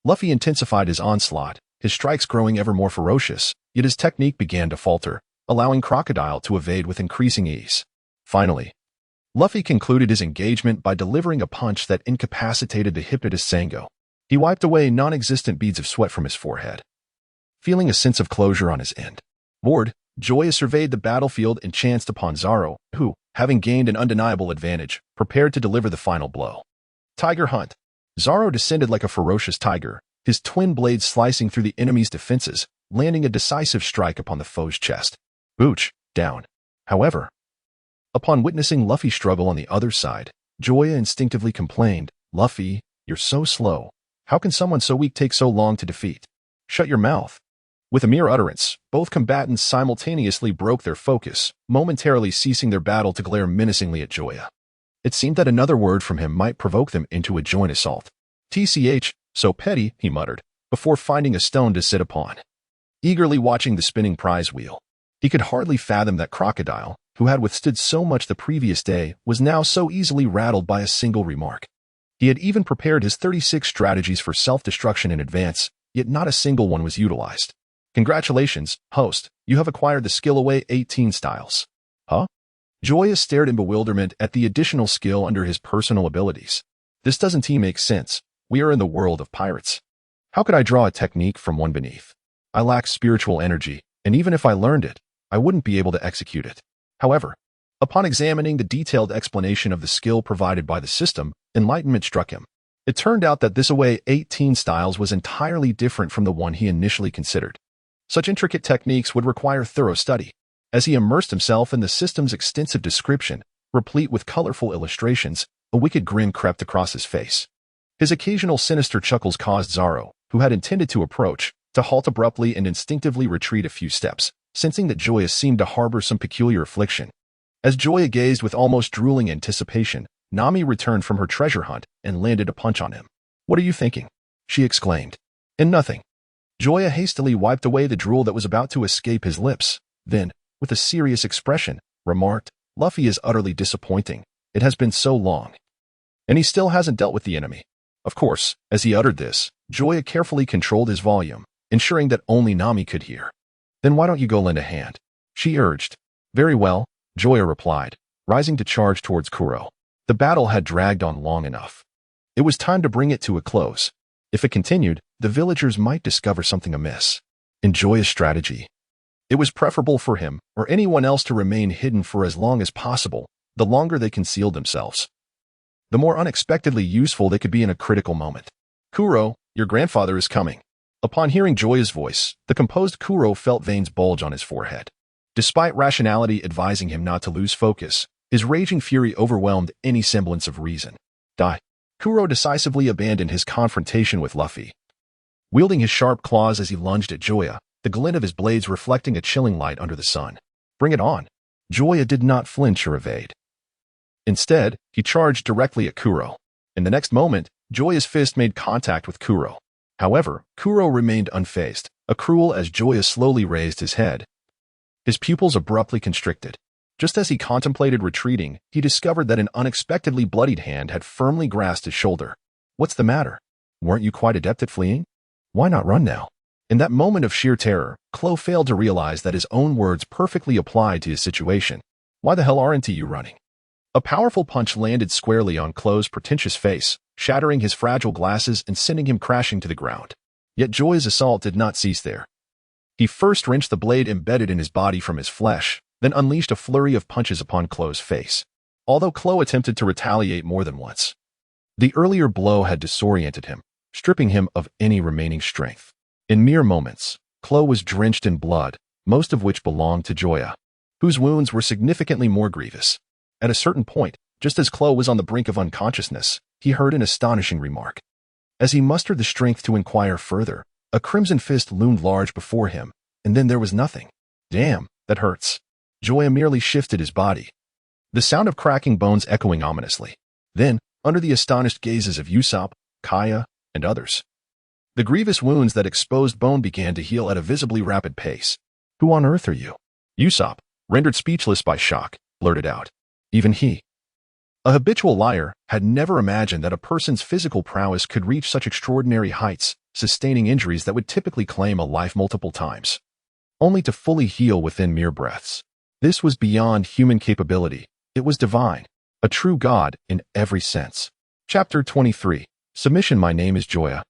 Luffy intensified his onslaught, his strikes growing ever more ferocious, yet his technique began to falter, allowing Crocodile to evade with increasing ease. Finally, Luffy concluded his engagement by delivering a punch that incapacitated the hypnotist Sango. He wiped away non-existent beads of sweat from his forehead, feeling a sense of closure on his end. Bored, Joya surveyed the battlefield and chanced upon Zoro, who, having gained an undeniable advantage, prepared to deliver the final blow. Tiger Hunt. Zoro descended like a ferocious tiger, his twin blades slicing through the enemy's defenses, landing a decisive strike upon the foe's chest. Booch, down. However, upon witnessing Luffy struggle on the other side, Joya instinctively complained, "Luffy, you're so slow. How can someone so weak take so long to defeat? Shut your mouth." With a mere utterance, both combatants simultaneously broke their focus, momentarily ceasing their battle to glare menacingly at Joya. It seemed that another word from him might provoke them into a joint assault. "TCH, so petty," he muttered, before finding a stone to sit upon. Eagerly watching the spinning prize wheel, he could hardly fathom that Crocodile, who had withstood so much the previous day, was now so easily rattled by a single remark. He had even prepared his 36 strategies for self-destruction in advance, yet not a single one was utilized. "Congratulations, host, you have acquired the skill away 18 styles." Huh? Joya stared in bewilderment at the additional skill under his personal abilities. "This doesn't make sense. We are in the world of pirates. How could I draw a technique from one beneath? I lack spiritual energy, and even if I learned it, I wouldn't be able to execute it." However, upon examining the detailed explanation of the skill provided by the system, enlightenment struck him. It turned out that this away 18 styles was entirely different from the one he initially considered. Such intricate techniques would require thorough study. As he immersed himself in the system's extensive description, replete with colorful illustrations, a wicked grin crept across his face. His occasional sinister chuckles caused Zoro, who had intended to approach, to halt abruptly and instinctively retreat a few steps, sensing that Joya seemed to harbor some peculiar affliction. As Joya gazed with almost drooling anticipation, Nami returned from her treasure hunt and landed a punch on him. "What are you thinking?" she exclaimed. "In nothing." Joya hastily wiped away the drool that was about to escape his lips, then, with a serious expression, remarked, "Luffy is utterly disappointing. It has been so long. And he still hasn't dealt with the enemy." Of course, as he uttered this, Joya carefully controlled his volume, ensuring that only Nami could hear. "Then why don't you go lend a hand?" she urged. "Very well," Joya replied, rising to charge towards Kuro. The battle had dragged on long enough. It was time to bring it to a close. If it continued, the villagers might discover something amiss. In Joya's strategy, it was preferable for him or anyone else to remain hidden for as long as possible. The longer they concealed themselves, the more unexpectedly useful they could be in a critical moment. "Kuro, your grandfather is coming." Upon hearing Joya's voice, the composed Kuro felt veins bulge on his forehead. Despite rationality advising him not to lose focus, his raging fury overwhelmed any semblance of reason. Die. Kuro decisively abandoned his confrontation with Luffy. Wielding his sharp claws as he lunged at Joya, the glint of his blades reflecting a chilling light under the sun. "Bring it on." Joya did not flinch or evade. Instead, he charged directly at Kuro. In the next moment, Joya's fist made contact with Kuro. However, Kuro remained unfazed, accrual as Joya slowly raised his head. His pupils abruptly constricted. Just as he contemplated retreating, he discovered that an unexpectedly bloodied hand had firmly grasped his shoulder. "What's the matter? Weren't you quite adept at fleeing? Why not run now?" In that moment of sheer terror, Klo failed to realize that his own words perfectly applied to his situation. "Why the hell aren't you running?" A powerful punch landed squarely on Klo's pretentious face, shattering his fragile glasses and sending him crashing to the ground. Yet Joy's assault did not cease there. He first wrenched the blade embedded in his body from his flesh, then unleashed a flurry of punches upon Klo's face. Although Klo attempted to retaliate more than once, the earlier blow had disoriented him, stripping him of any remaining strength. In mere moments, Klo was drenched in blood, most of which belonged to Joya, whose wounds were significantly more grievous. At a certain point, just as Klo was on the brink of unconsciousness, he heard an astonishing remark. As he mustered the strength to inquire further, a crimson fist loomed large before him, and then there was nothing. "Damn, that hurts." Joya merely shifted his body, the sound of cracking bones echoing ominously. Then, under the astonished gazes of Usopp, Kaya, and others, the grievous wounds that exposed bone began to heal at a visibly rapid pace. "Who on earth are you?" Usopp, rendered speechless by shock, blurted out. Even he, a habitual liar, had never imagined that a person's physical prowess could reach such extraordinary heights, sustaining injuries that would typically claim a life multiple times, only to fully heal within mere breaths. This was beyond human capability. It was divine, a true god in every sense. Chapter 23. Submission. My name is Joya.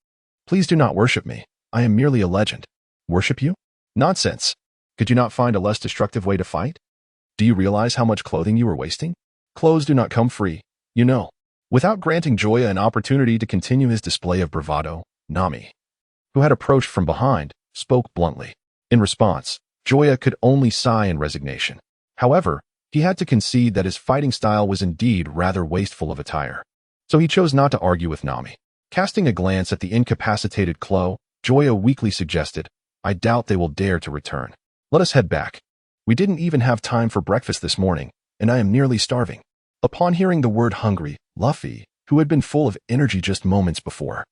Please do not worship me. I am merely a legend. Worship you? Nonsense. Could you not find a less destructive way to fight? Do you realize how much clothing you are wasting? Clothes do not come free, you know. Without granting Joya an opportunity to continue his display of bravado, Nami, who had approached from behind, spoke bluntly. In response, Joya could only sigh in resignation. However, he had to concede that his fighting style was indeed rather wasteful of attire. So he chose not to argue with Nami. Casting a glance at the incapacitated Klo, Joya weakly suggested, I doubt they will dare to return. Let us head back. We didn't even have time for breakfast this morning, and I am nearly starving. Upon hearing the word hungry, Luffy, who had been full of energy just moments before,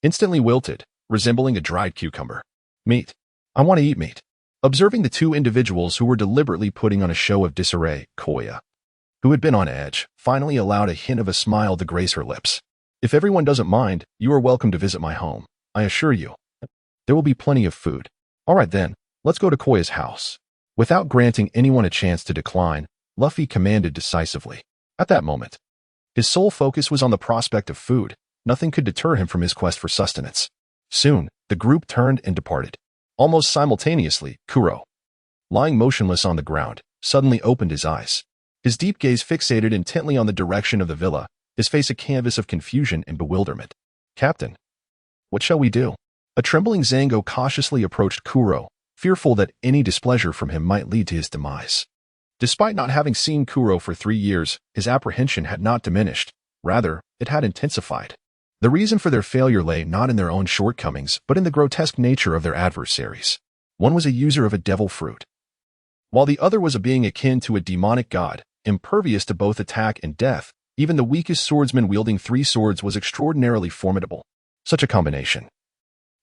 instantly wilted, resembling a dried cucumber. Meat. I want to eat meat. Observing the two individuals who were deliberately putting on a show of disarray, Koya, who had been on edge, finally allowed a hint of a smile to grace her lips. If everyone doesn't mind, you are welcome to visit my home. I assure you, there will be plenty of food. All right then, let's go to Koya's house. Without granting anyone a chance to decline, Luffy commanded decisively. At that moment, his sole focus was on the prospect of food. Nothing could deter him from his quest for sustenance. Soon, the group turned and departed. Almost simultaneously, Kuro, lying motionless on the ground, suddenly opened his eyes. His deep gaze fixated intently on the direction of the villa, his face a canvas of confusion and bewilderment. Captain, what shall we do? A trembling Zango cautiously approached Kuro, fearful that any displeasure from him might lead to his demise. Despite not having seen Kuro for 3 years, his apprehension had not diminished. Rather, it had intensified. The reason for their failure lay not in their own shortcomings, but in the grotesque nature of their adversaries. One was a user of a devil fruit, while the other was a being akin to a demonic god, impervious to both attack and death. Even the weakest swordsman wielding 3 swords was extraordinarily formidable. Such a combination,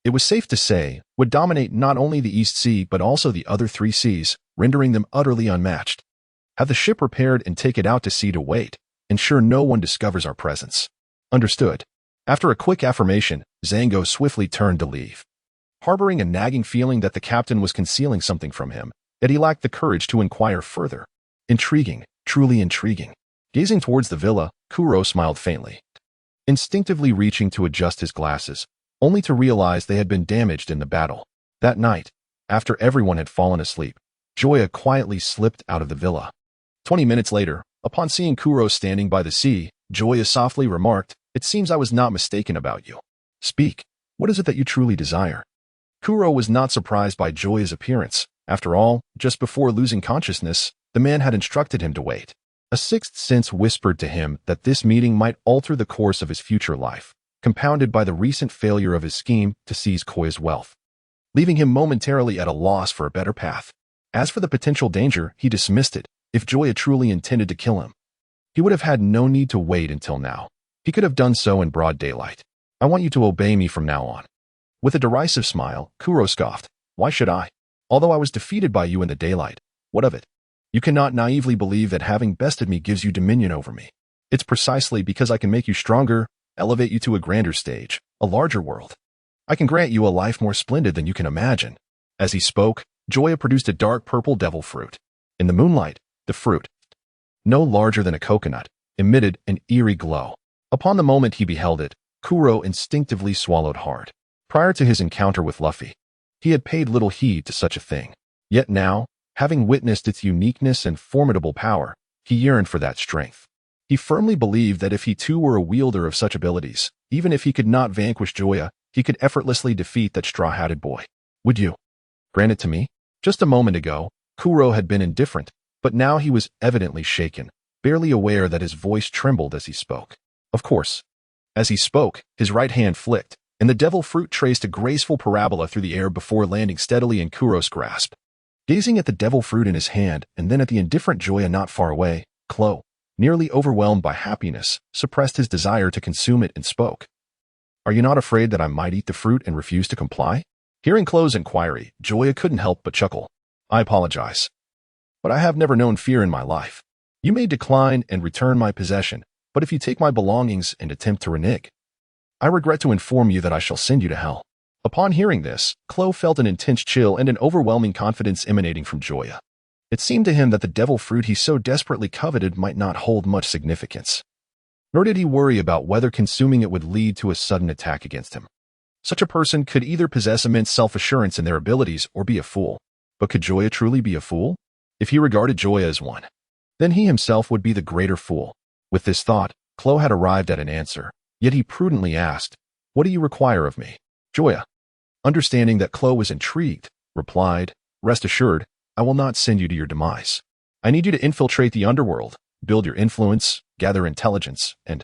it was safe to say, would dominate not only the East Sea but also the other 3 seas, rendering them utterly unmatched. Have the ship repaired and take it out to sea to wait. Ensure no one discovers our presence. Understood. After a quick affirmation, Zango swiftly turned to leave. Harboring a nagging feeling that the captain was concealing something from him, yet he lacked the courage to inquire further. Intriguing, truly intriguing. Gazing towards the villa, Kuro smiled faintly, instinctively reaching to adjust his glasses, only to realize they had been damaged in the battle. That night, after everyone had fallen asleep, Joya quietly slipped out of the villa. 20 minutes later, upon seeing Kuro standing by the sea, Joya softly remarked, It seems I was not mistaken about you. Speak. What is it that you truly desire? Kuro was not surprised by Joya's appearance. After all, just before losing consciousness, the man had instructed him to wait. A sixth sense whispered to him that this meeting might alter the course of his future life, compounded by the recent failure of his scheme to seize Koya's wealth, leaving him momentarily at a loss for a better path. As for the potential danger, he dismissed it. If Joya truly intended to kill him, he would have had no need to wait until now. He could have done so in broad daylight. I want you to obey me from now on. With a derisive smile, Kuro scoffed. Why should I? Although I was defeated by you in the daylight, what of it? You cannot naively believe that having bested me gives you dominion over me. It's precisely because I can make you stronger, elevate you to a grander stage, a larger world. I can grant you a life more splendid than you can imagine. As he spoke, Joya produced a dark purple devil fruit. In the moonlight, the fruit, no larger than a coconut, emitted an eerie glow. Upon the moment he beheld it, Kuro instinctively swallowed hard. Prior to his encounter with Luffy, he had paid little heed to such a thing. Yet now, having witnessed its uniqueness and formidable power, he yearned for that strength. He firmly believed that if he too were a wielder of such abilities, even if he could not vanquish Joya, he could effortlessly defeat that straw-hatted boy. Would you grant it to me? Just a moment ago, Kuro had been indifferent, but now he was evidently shaken, barely aware that his voice trembled as he spoke. Of course. As he spoke, his right hand flicked, and the devil fruit traced a graceful parabola through the air before landing steadily in Kuro's grasp. Gazing at the devil fruit in his hand and then at the indifferent Joya not far away, Klo, nearly overwhelmed by happiness, suppressed his desire to consume it and spoke. Are you not afraid that I might eat the fruit and refuse to comply? Hearing Klo's inquiry, Joya couldn't help but chuckle. I apologize. but I have never known fear in my life. You may decline and return my possession, but if you take my belongings and attempt to renege, I regret to inform you that I shall send you to hell." Upon hearing this, Klo felt an intense chill and an overwhelming confidence emanating from Joya. It seemed to him that the devil fruit he so desperately coveted might not hold much significance. Nor did he worry about whether consuming it would lead to a sudden attack against him. Such a person could either possess immense self-assurance in their abilities or be a fool. But could Joya truly be a fool? If he regarded Joya as one, then he himself would be the greater fool. With this thought, Klo had arrived at an answer, yet he prudently asked, "What do you require of me?" Joya, understanding that Klo was intrigued, replied, "Rest assured, I will not send you to your demise. I need you to infiltrate the underworld, build your influence, gather intelligence, and,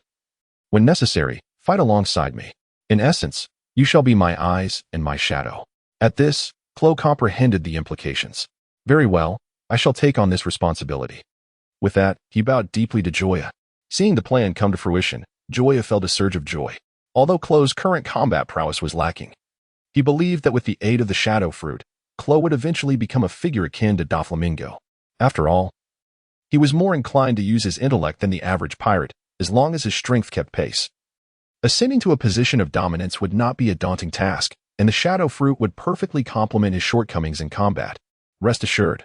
when necessary, fight alongside me. In essence, you shall be my eyes and my shadow." At this, Klo comprehended the implications. "Very well, I shall take on this responsibility." With that, he bowed deeply to Joya. Seeing the plan come to fruition, Joya felt a surge of joy. Although Klo's current combat prowess was lacking, he believed that with the aid of the shadow fruit, Klo would eventually become a figure akin to Doflamingo. After all, he was more inclined to use his intellect than the average pirate, as long as his strength kept pace. Ascending to a position of dominance would not be a daunting task, and the shadow fruit would perfectly complement his shortcomings in combat. Rest assured,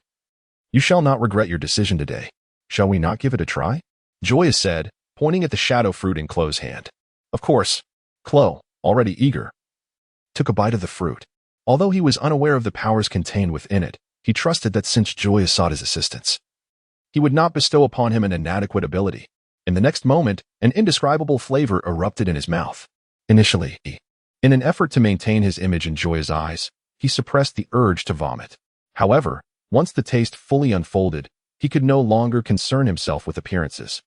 you shall not regret your decision today. Shall we not give it a try? Joya said, pointing at the shadow fruit in Klo's hand. Of course. Klo, already eager, took a bite of the fruit. Although he was unaware of the powers contained within it, he trusted that since Joya sought his assistance, he would not bestow upon him an inadequate ability. In the next moment, an indescribable flavor erupted in his mouth. Initially, in an effort to maintain his image in Joya's eyes, he suppressed the urge to vomit. However, once the taste fully unfolded, he could no longer concern himself with appearances.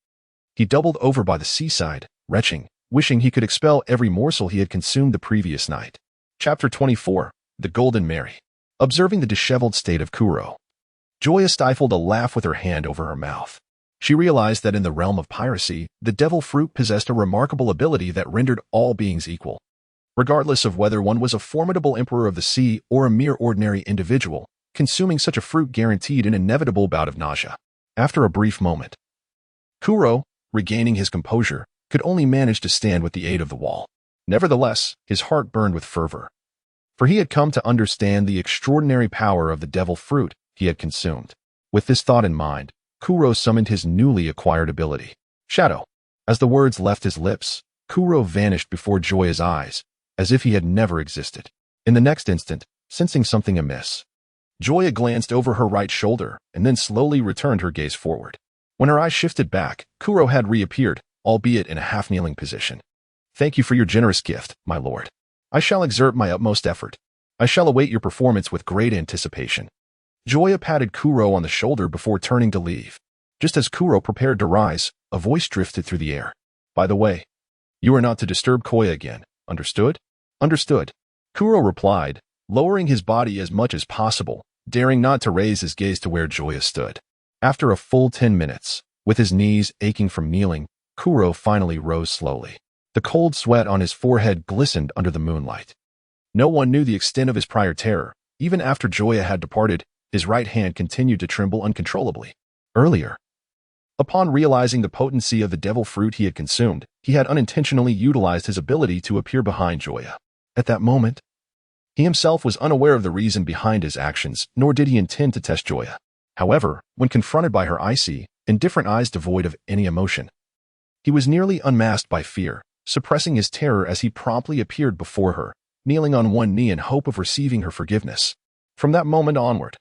He doubled over by the seaside, retching, wishing he could expel every morsel he had consumed the previous night. Chapter 24. The Golden Mary. Observing the disheveled state of Kuro, Joya stifled a laugh with her hand over her mouth. She realized that in the realm of piracy, the devil fruit possessed a remarkable ability that rendered all beings equal. Regardless of whether one was a formidable emperor of the sea or a mere ordinary individual, consuming such a fruit guaranteed an inevitable bout of nausea. After a brief moment, Kuro, regaining his composure, could only manage to stand with the aid of the wall. Nevertheless, his heart burned with fervor, for he had come to understand the extraordinary power of the devil fruit he had consumed. With this thought in mind, Kuro summoned his newly acquired ability, Shadow. As the words left his lips, Kuro vanished before Joya's eyes, as if he had never existed. In the next instant, sensing something amiss, Joya glanced over her right shoulder and then slowly returned her gaze forward. When her eyes shifted back, Kuro had reappeared, albeit in a half-kneeling position. "Thank you for your generous gift, my lord. I shall exert my utmost effort. I shall await your performance with great anticipation." Joya patted Kuro on the shoulder before turning to leave. Just as Kuro prepared to rise, a voice drifted through the air. "By the way, you are not to disturb Koya again, understood?" "Understood," Kuro replied, lowering his body as much as possible, daring not to raise his gaze to where Joya stood. After a full 10 minutes, with his knees aching from kneeling, Kuro finally rose slowly. The cold sweat on his forehead glistened under the moonlight. No one knew the extent of his prior terror. Even after Joya had departed, his right hand continued to tremble uncontrollably. Earlier, upon realizing the potency of the devil fruit he had consumed, he had unintentionally utilized his ability to appear behind Joya. At that moment, he himself was unaware of the reason behind his actions, nor did he intend to test Joya. However, when confronted by her icy, indifferent eyes devoid of any emotion, he was nearly unmasked by fear, suppressing his terror as he promptly appeared before her, kneeling on one knee in hope of receiving her forgiveness. From that moment onward,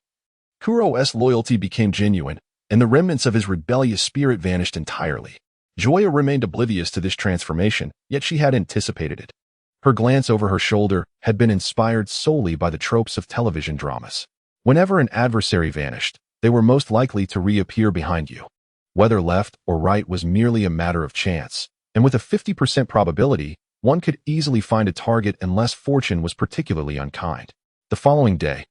Kuro's loyalty became genuine, and the remnants of his rebellious spirit vanished entirely. Joya remained oblivious to this transformation, yet she had anticipated it. Her glance over her shoulder had been inspired solely by the tropes of television dramas. Whenever an adversary vanished, they were most likely to reappear behind you. Whether left or right was merely a matter of chance, and with a 50% probability, one could easily find a target unless fortune was particularly unkind. The following day,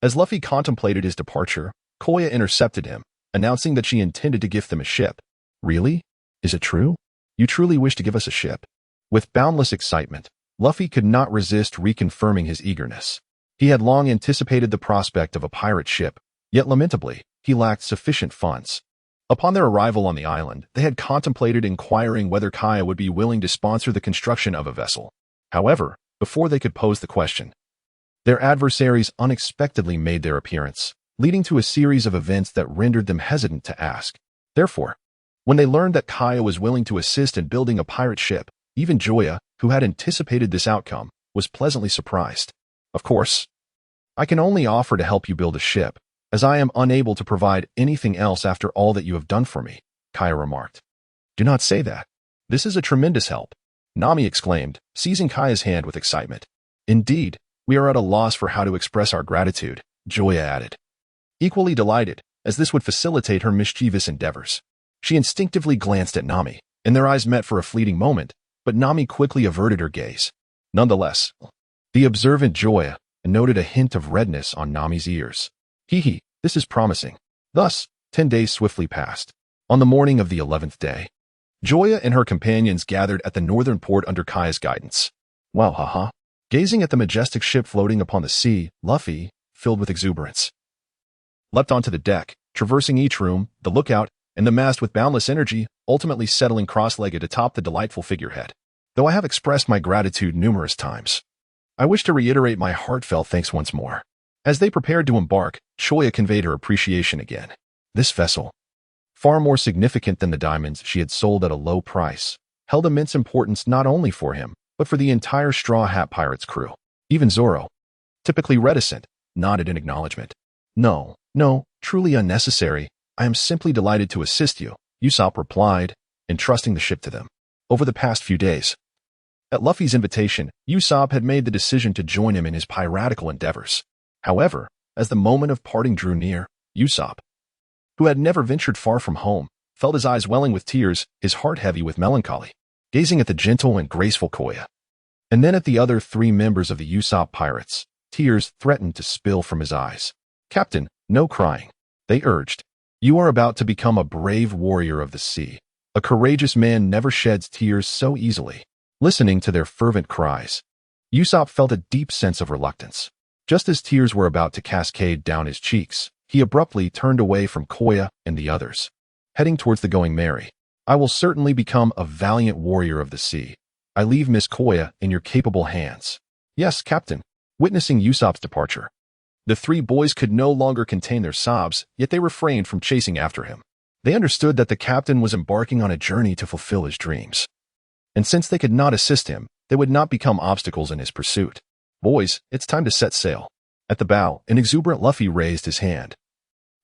as Luffy contemplated his departure, Koya intercepted him, announcing that she intended to gift them a ship. "Really? Is it true? You truly wish to give us a ship?" With boundless excitement, Luffy could not resist reconfirming his eagerness. He had long anticipated the prospect of a pirate ship, yet lamentably, he lacked sufficient funds. Upon their arrival on the island, they had contemplated inquiring whether Kaya would be willing to sponsor the construction of a vessel. However, before they could pose the question, their adversaries unexpectedly made their appearance, leading to a series of events that rendered them hesitant to ask. Therefore, when they learned that Kaya was willing to assist in building a pirate ship, even Joya, who had anticipated this outcome, was pleasantly surprised. Of course, I can only offer to help you build a ship, as I am unable to provide anything else after all that you have done for me, Kaya remarked. Do not say that. This is a tremendous help, Nami exclaimed, seizing Kaya's hand with excitement. Indeed, we are at a loss for how to express our gratitude, Joya added. Equally delighted, as this would facilitate her mischievous endeavors. She instinctively glanced at Nami, and their eyes met for a fleeting moment, but Nami quickly averted her gaze. Nonetheless, the observant Joya noted a hint of redness on Nami's ears. Hee, this is promising. Thus, 10 days swiftly passed. On the morning of the 11th day, Joya and her companions gathered at the northern port under Kaya's guidance. Wow, haha. Gazing at the majestic ship floating upon the sea, Luffy, filled with exuberance, leapt onto the deck, traversing each room, the lookout, and the mast with boundless energy, ultimately settling cross-legged atop the delightful figurehead. Though I have expressed my gratitude numerous times, I wish to reiterate my heartfelt thanks once more. As they prepared to embark, Joya conveyed her appreciation again. This vessel, far more significant than the diamonds she had sold at a low price, held immense importance not only for him, but for the entire Straw Hat Pirates crew. Even Zoro, typically reticent, nodded in acknowledgement. No, truly unnecessary. I am simply delighted to assist you, Usopp replied, entrusting the ship to them. Over the past few days, at Luffy's invitation, Usopp had made the decision to join him in his piratical endeavors. However, as the moment of parting drew near, Usopp, who had never ventured far from home, felt his eyes welling with tears, his heart heavy with melancholy, gazing at the gentle and graceful Koya. And then at the other 3 members of the Usopp pirates, tears threatened to spill from his eyes. Captain, no crying, they urged. You are about to become a brave warrior of the sea. A courageous man never sheds tears so easily. Listening to their fervent cries, Usopp felt a deep sense of reluctance. Just as tears were about to cascade down his cheeks, he abruptly turned away from Koya and the others, heading towards the Going Merry. I will certainly become a valiant warrior of the sea. I leave Miss Koya in your capable hands. Yes, Captain. Witnessing Usopp's departure, the 3 boys could no longer contain their sobs, yet they refrained from chasing after him. They understood that the captain was embarking on a journey to fulfill his dreams. And since they could not assist him, they would not become obstacles in his pursuit. Boys, it's time to set sail. At the bow, an exuberant Luffy raised his hand,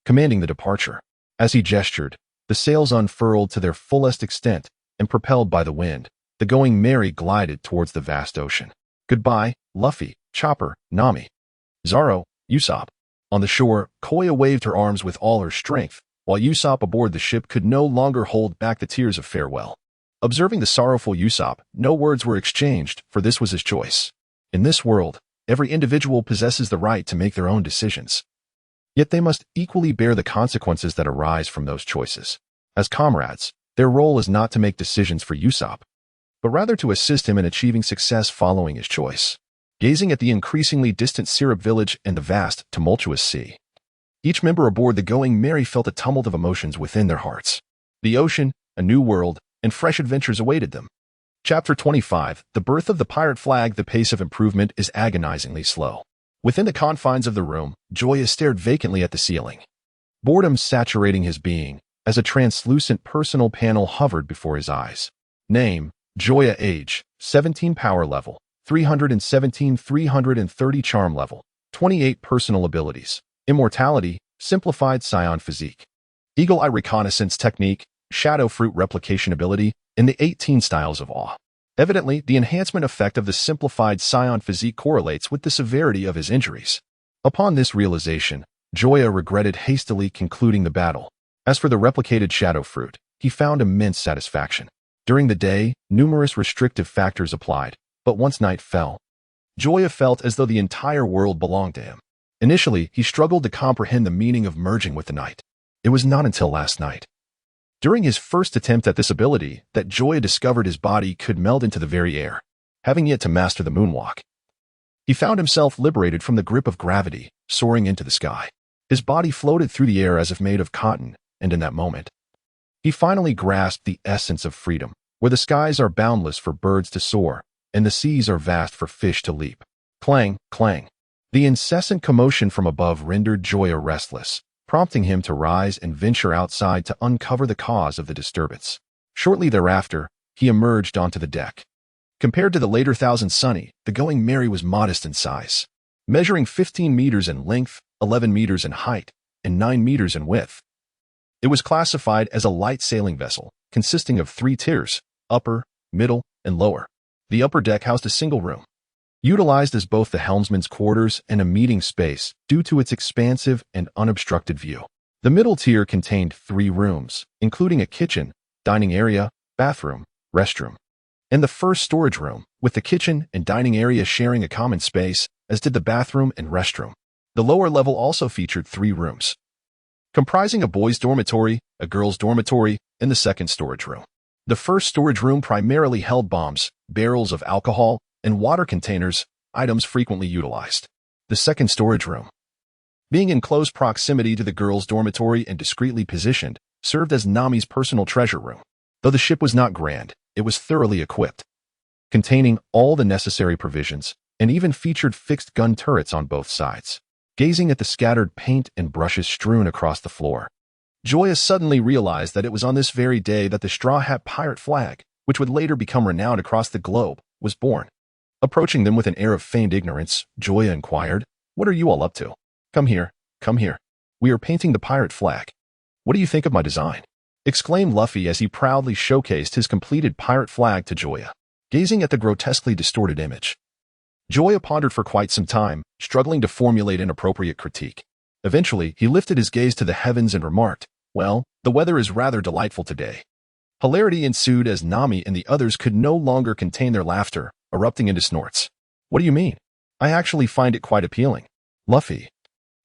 commanding the departure. As he gestured, the sails unfurled to their fullest extent, and propelled by the wind, the Going Merry glided towards the vast ocean. Goodbye, Luffy, Chopper, Nami, Zoro, Usopp. On the shore, Koya waved her arms with all her strength, while Usopp aboard the ship could no longer hold back the tears of farewell. Observing the sorrowful Usopp, no words were exchanged, for this was his choice. In this world, every individual possesses the right to make their own decisions. Yet they must equally bear the consequences that arise from those choices. As comrades, their role is not to make decisions for Usopp, but rather to assist him in achieving success following his choice. Gazing at the increasingly distant Syrup village and the vast, tumultuous sea, each member aboard the Going Merry felt a tumult of emotions within their hearts. The ocean, a new world, and fresh adventures awaited them. Chapter 25, The Birth of the Pirate Flag. The pace of improvement is agonizingly slow. Within the confines of the room, Joya stared vacantly at the ceiling, boredom saturating his being, as a translucent personal panel hovered before his eyes. Name, Joya. Age, 17. Power level, 317. 330. Charm level, 28. Personal abilities, Immortality, Simplified Saiyan physique, Eagle Eye reconnaissance technique, Shadow Fruit replication ability, and the 18 styles of awe. Evidently, the enhancement effect of the Simplified Saiyan physique correlates with the severity of his injuries. Upon this realization, Joya regretted hastily concluding the battle. As for the replicated Shadow Fruit, he found immense satisfaction. During the day, numerous restrictive factors applied, but once night fell, Joya felt as though the entire world belonged to him. Initially, he struggled to comprehend the meaning of merging with the night. It was not until last night, during his first attempt at this ability, that Joya discovered his body could meld into the very air. Having yet to master the moonwalk, he found himself liberated from the grip of gravity, soaring into the sky. His body floated through the air as if made of cotton, and in that moment, he finally grasped the essence of freedom, where the skies are boundless for birds to soar, and the seas are vast for fish to leap. Clang, clang. The incessant commotion from above rendered Joya restless, prompting him to rise and venture outside to uncover the cause of the disturbance. Shortly thereafter, he emerged onto the deck. Compared to the later Thousand Sunny, the Going Merry was modest in size. Measuring 15 meters in length, 11 meters in height, and 9 meters in width, it was classified as a light sailing vessel, consisting of 3 tiers, upper, middle, and lower. The upper deck housed a single room, utilized as both the helmsman's quarters and a meeting space due to its expansive and unobstructed view. The middle tier contained 3 rooms, including a kitchen, dining area, bathroom, restroom, and the first storage room, with the kitchen and dining area sharing a common space, as did the bathroom and restroom. The lower level also featured 3 rooms, comprising a boys' dormitory, a girls' dormitory, and the second storage room. The first storage room primarily held bombs, barrels of alcohol, and water containers, items frequently utilized. The second storage room, being in close proximity to the girls' dormitory and discreetly positioned, served as Nami's personal treasure room. Though the ship was not grand, it was thoroughly equipped, containing all the necessary provisions, and even featured fixed gun turrets on both sides. Gazing at the scattered paint and brushes strewn across the floor, Joya suddenly realized that it was on this very day that the Straw Hat pirate flag, which would later become renowned across the globe, was born. Approaching them with an air of feigned ignorance, Joya inquired, "What are you all up to? Come here, come here. We are painting the pirate flag. What do you think of my design?" exclaimed Luffy as he proudly showcased his completed pirate flag to Joya. Gazing at the grotesquely distorted image, Joya pondered for quite some time, struggling to formulate an appropriate critique. Eventually, he lifted his gaze to the heavens and remarked, "Well, the weather is rather delightful today." Hilarity ensued as Nami and the others could no longer contain their laughter, erupting into snorts. "What do you mean? I actually find it quite appealing. Luffy,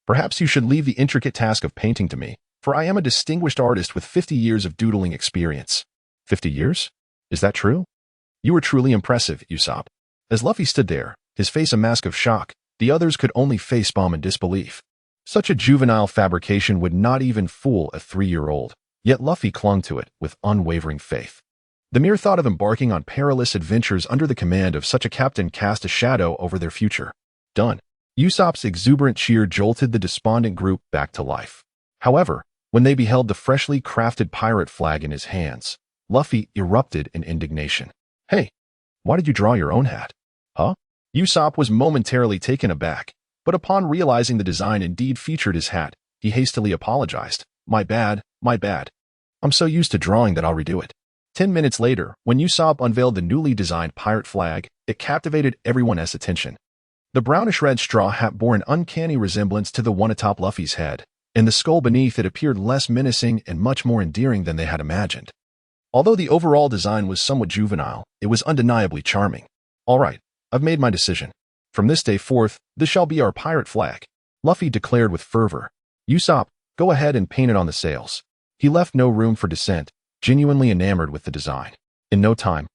perhaps you should leave the intricate task of painting to me, for I am a distinguished artist with 50 years of doodling experience." 50 years? Is that true? You are truly impressive, Usopp. As Luffy stood there, his face a mask of shock, the others could only facepalm in disbelief. Such a juvenile fabrication would not even fool a 3-year-old, yet Luffy clung to it with unwavering faith. The mere thought of embarking on perilous adventures under the command of such a captain cast a shadow over their future. Done. Usopp's exuberant cheer jolted the despondent group back to life. However, when they beheld the freshly crafted pirate flag in his hands, Luffy erupted in indignation. "Hey, why did you draw your own hat?" "Huh?" Usopp was momentarily taken aback, but upon realizing the design indeed featured his hat, he hastily apologized. My bad. I'm so used to drawing that I'll redo it." 10 minutes later, when Usopp unveiled the newly designed pirate flag, it captivated everyone's attention. The brownish-red straw hat bore an uncanny resemblance to the one atop Luffy's head, and the skull beneath it appeared less menacing and much more endearing than they had imagined. Although the overall design was somewhat juvenile, it was undeniably charming. "All right, I've made my decision. From this day forth, this shall be our pirate flag," Luffy declared with fervor. "Usopp, go ahead and paint it on the sails." He left no room for dissent, genuinely enamored with the design. In no time,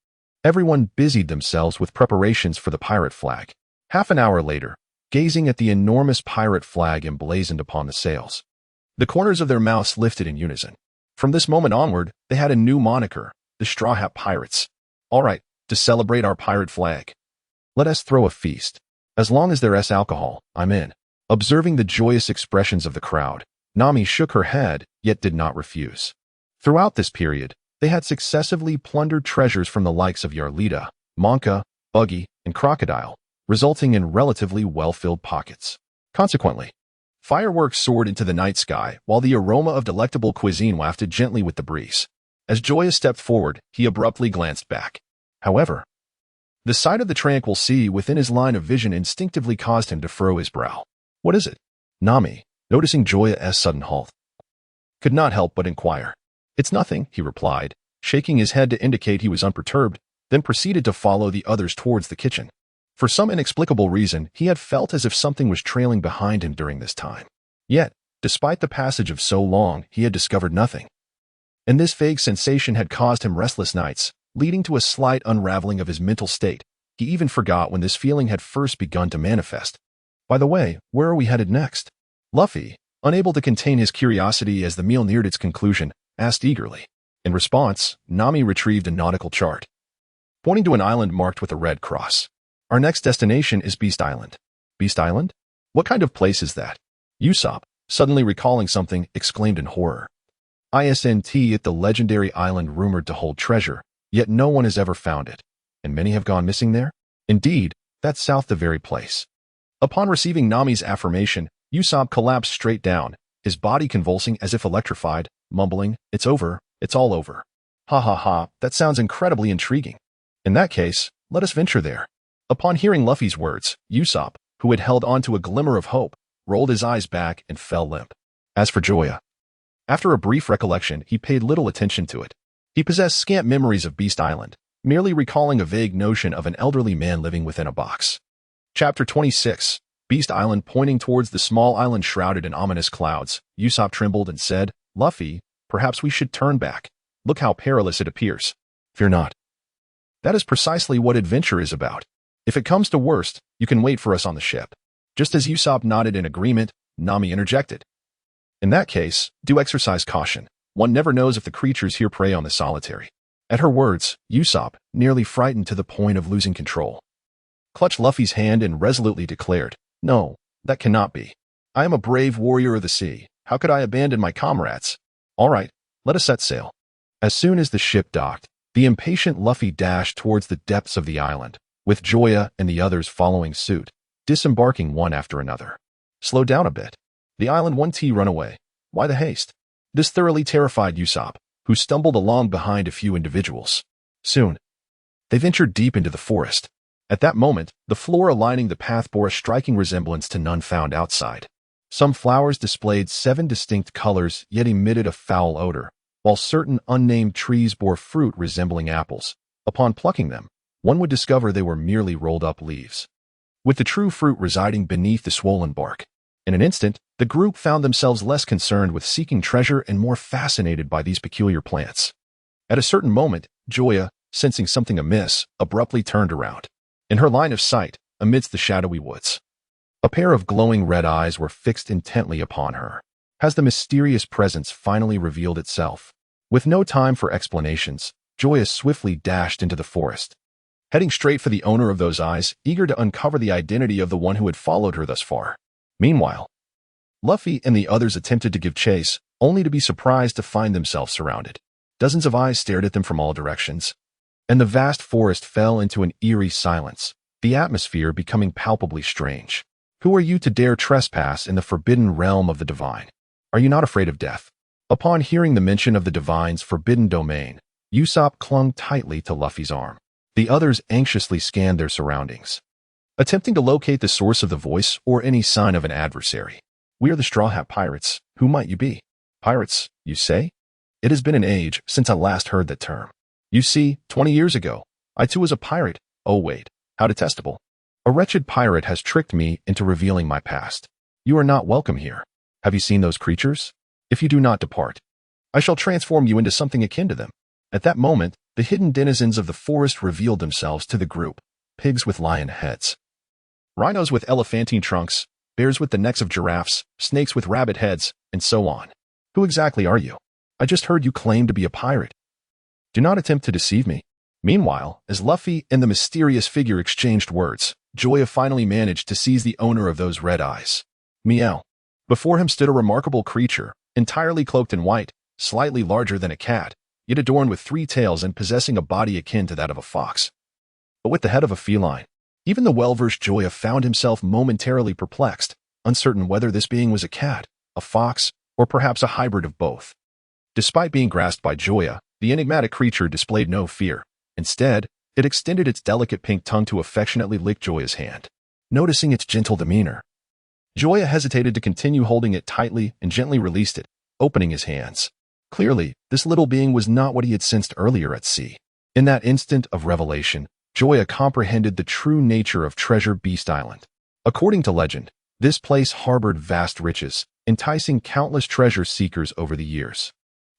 everyone busied themselves with preparations for the pirate flag. Half an hour later, gazing at the enormous pirate flag emblazoned upon the sails, the corners of their mouths lifted in unison. From this moment onward, they had a new moniker, the Straw Hat Pirates. "All right, to celebrate our pirate flag, let us throw a feast. As long as there's alcohol, I'm in." Observing the joyous expressions of the crowd, Nami shook her head, yet did not refuse. Throughout this period, they had successively plundered treasures from the likes of Yarlita, Monka, Buggy, and Crocodile, resulting in relatively well-filled pockets. Consequently, fireworks soared into the night sky while the aroma of delectable cuisine wafted gently with the breeze. As Joya stepped forward, he abruptly glanced back. However, the sight of the tranquil sea within his line of vision instinctively caused him to furrow his brow. "What is it?" Nami, noticing Joya's sudden halt, could not help but inquire. "It's nothing," he replied, shaking his head to indicate he was unperturbed, then proceeded to follow the others towards the kitchen. For some inexplicable reason, he had felt as if something was trailing behind him during this time. Yet, despite the passage of so long, he had discovered nothing. And this vague sensation had caused him restless nights, leading to a slight unraveling of his mental state. He even forgot when this feeling had first begun to manifest. "By the way, where are we headed next?" Luffy, unable to contain his curiosity as the meal neared its conclusion, asked eagerly. In response, Nami retrieved a nautical chart, pointing to an island marked with a red cross. Our next destination is Beast Island. Beast Island? What kind of place is that? Usopp, suddenly recalling something, exclaimed in horror. Isn't it the legendary island rumored to hold treasure, yet no one has ever found it, and many have gone missing there? Indeed, that's south the very place. Upon receiving Nami's affirmation, Usopp collapsed straight down, his body convulsing as if electrified, mumbling, "It's over, it's all over." Ha ha ha, that sounds incredibly intriguing. In that case, let us venture there. Upon hearing Luffy's words, Usopp, who had held on to a glimmer of hope, rolled his eyes back and fell limp. As for Joya, after a brief recollection, he paid little attention to it. He possessed scant memories of Beast Island, merely recalling a vague notion of an elderly man living within a box. Chapter 26. Beast Island. Pointing towards the small island shrouded in ominous clouds, Usopp trembled and said, "Luffy, perhaps we should turn back. Look how perilous it appears." "Fear not. That is precisely what adventure is about. If it comes to worst, you can wait for us on the ship." Just as Usopp nodded in agreement, Nami interjected. "In that case, do exercise caution. One never knows if the creatures here prey on the solitary." At her words, Usopp, nearly frightened to the point of losing control, clutched Luffy's hand and resolutely declared, "No, that cannot be. I am a brave warrior of the sea. How could I abandon my comrades? All right, let us set sail." As soon as the ship docked, the impatient Luffy dashed towards the depths of the island, with Joya and the others following suit, disembarking one after another. "Slow down a bit. The island 1T run away. Why the haste?" This thoroughly terrified Usopp, who stumbled along behind a few individuals. Soon, they ventured deep into the forest. At that moment, the flora lining the path bore a striking resemblance to none found outside. Some flowers displayed 7 distinct colors yet emitted a foul odor, while certain unnamed trees bore fruit resembling apples. Upon plucking them, one would discover they were merely rolled-up leaves, with the true fruit residing beneath the swollen bark. In an instant, the group found themselves less concerned with seeking treasure and more fascinated by these peculiar plants. At a certain moment, Joya, sensing something amiss, abruptly turned around. In her line of sight, amidst the shadowy woods, a pair of glowing red eyes were fixed intently upon her. Has the mysterious presence finally revealed itself? With no time for explanations, Joya swiftly dashed into the forest, heading straight for the owner of those eyes, eager to uncover the identity of the one who had followed her thus far. Meanwhile, Luffy and the others attempted to give chase, only to be surprised to find themselves surrounded. Dozens of eyes stared at them from all directions, and the vast forest fell into an eerie silence, the atmosphere becoming palpably strange. Who are you to dare trespass in the forbidden realm of the divine? Are you not afraid of death? Upon hearing the mention of the divine's forbidden domain, Usopp clung tightly to Luffy's arm. The others anxiously scanned their surroundings, attempting to locate the source of the voice or any sign of an adversary. "We are the Straw Hat Pirates. Who might you be?" "Pirates, you say? It has been an age since I last heard that term. You see, 20 years ago, I too was a pirate. Oh wait, how detestable. A wretched pirate has tricked me into revealing my past. You are not welcome here. Have you seen those creatures? If you do not depart, I shall transform you into something akin to them." At that moment, the hidden denizens of the forest revealed themselves to the group. Pigs with lion heads, rhinos with elephantine trunks, bears with the necks of giraffes, snakes with rabbit heads, and so on. "Who exactly are you? I just heard you claim to be a pirate. Do not attempt to deceive me." Meanwhile, as Luffy and the mysterious figure exchanged words, Joya finally managed to seize the owner of those red eyes. Meow. Before him stood a remarkable creature, entirely cloaked in white, slightly larger than a cat, yet adorned with 3 tails and possessing a body akin to that of a fox, but with the head of a feline. Even the well-versed Joya found himself momentarily perplexed, uncertain whether this being was a cat, a fox, or perhaps a hybrid of both. Despite being grasped by Joya, the enigmatic creature displayed no fear. Instead, it extended its delicate pink tongue to affectionately lick Joya's hand. Noticing its gentle demeanor, Joya hesitated to continue holding it tightly and gently released it, opening his hands. Clearly, this little being was not what he had sensed earlier at sea. In that instant of revelation, Joya comprehended the true nature of Treasure Beast Island. According to legend, this place harbored vast riches, enticing countless treasure seekers over the years.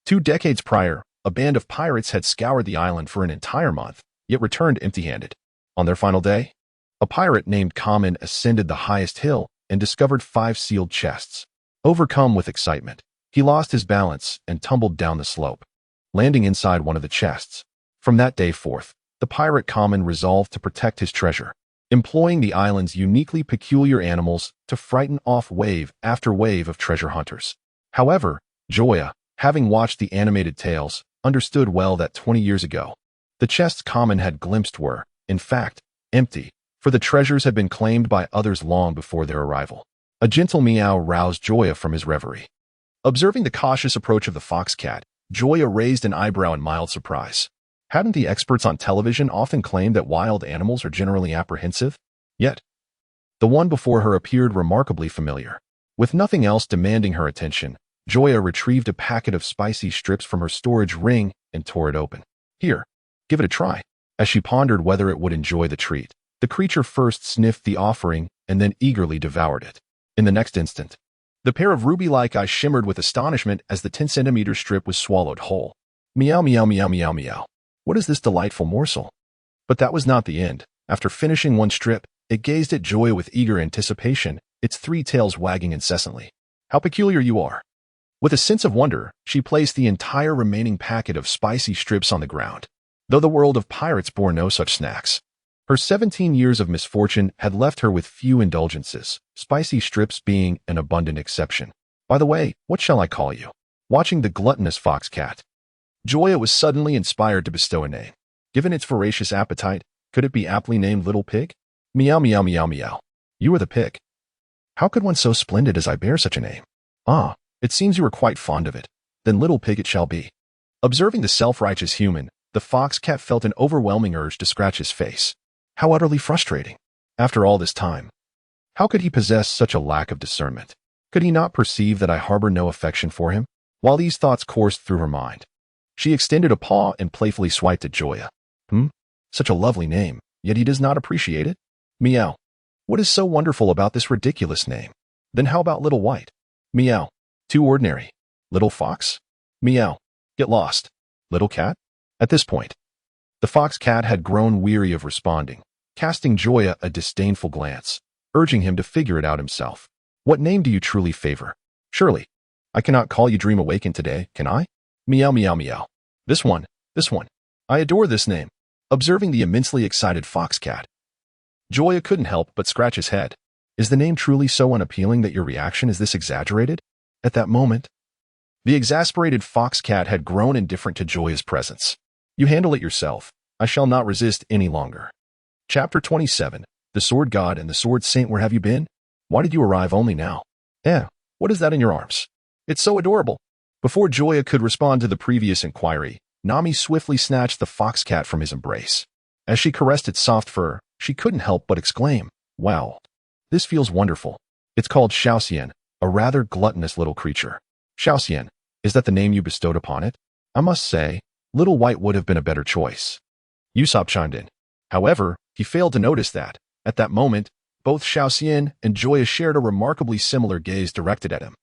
2 decades prior, a band of pirates had scoured the island for an entire month, yet returned empty-handed. On their final day, a pirate named Common ascended the highest hill and discovered 5 sealed chests. Overcome with excitement, he lost his balance and tumbled down the slope, landing inside one of the chests. From that day forth, the pirate Kamen resolved to protect his treasure, employing the island's uniquely peculiar animals to frighten off wave after wave of treasure hunters. However, Joya, having watched the animated tales, understood well that 20 years ago, the chests Kamen had glimpsed were, in fact, empty, for the treasures had been claimed by others long before their arrival. A gentle meow roused Joya from his reverie. Observing the cautious approach of the fox cat, Joya raised an eyebrow in mild surprise. Hadn't the experts on television often claimed that wild animals are generally apprehensive? Yet, the one before her appeared remarkably familiar. With nothing else demanding her attention, Joya retrieved a packet of spicy strips from her storage ring and tore it open. Here, give it a try. As she pondered whether it would enjoy the treat, the creature first sniffed the offering and then eagerly devoured it. In the next instant, the pair of ruby-like eyes shimmered with astonishment as the 10-centimeter strip was swallowed whole. Meow, meow, meow, meow, meow. What is this delightful morsel? But that was not the end. After finishing one strip, it gazed at Joya with eager anticipation, its 3 tails wagging incessantly. How peculiar you are. With a sense of wonder, she placed the entire remaining packet of spicy strips on the ground, though the world of pirates bore no such snacks. Her 17 years of misfortune had left her with few indulgences, spicy strips being an abundant exception. By the way, what shall I call you? Watching the gluttonous fox cat, Joya was suddenly inspired to bestow a name. Given its voracious appetite, could it be aptly named Little Pig? Meow, meow, meow, meow. You are the pig. How could one so splendid as I bear such a name? Ah, it seems you are quite fond of it. Then Little Pig it shall be. Observing the self-righteous human, the fox cat felt an overwhelming urge to scratch his face. How utterly frustrating. After all this time, how could he possess such a lack of discernment? Could he not perceive that I harbor no affection for him? While these thoughts coursed through her mind, she extended a paw and playfully swiped at Joya. Such a lovely name, yet he does not appreciate it? Meow. What is so wonderful about this ridiculous name? Then how about Little White? Meow. Too ordinary. Little Fox? Meow. Get lost. Little Cat? At this point, the fox cat had grown weary of responding, casting Joya a disdainful glance, urging him to figure it out himself. What name do you truly favor? Surely, I cannot call you Dream Awakened today, can I? Meow, meow, meow. This one. I adore this name. Observing the immensely excited fox cat, Joya couldn't help but scratch his head. Is the name truly so unappealing that your reaction is this exaggerated? At that moment, the exasperated fox cat had grown indifferent to Joya's presence. You handle it yourself. I shall not resist any longer. Chapter 27. The Sword God and the Sword Saint, where have you been? Why did you arrive only now? What is that in your arms? It's so adorable. Before Joya could respond to the previous inquiry, Nami swiftly snatched the fox cat from his embrace. As she caressed its soft fur, she couldn't help but exclaim, wow, this feels wonderful. It's called Xiaoxian, a rather gluttonous little creature. Xiaoxian, is that the name you bestowed upon it? I must say, Little White would have been a better choice. Usopp chimed in. However, he failed to notice that, at that moment, both Xiaoxian and Joya shared a remarkably similar gaze directed at him.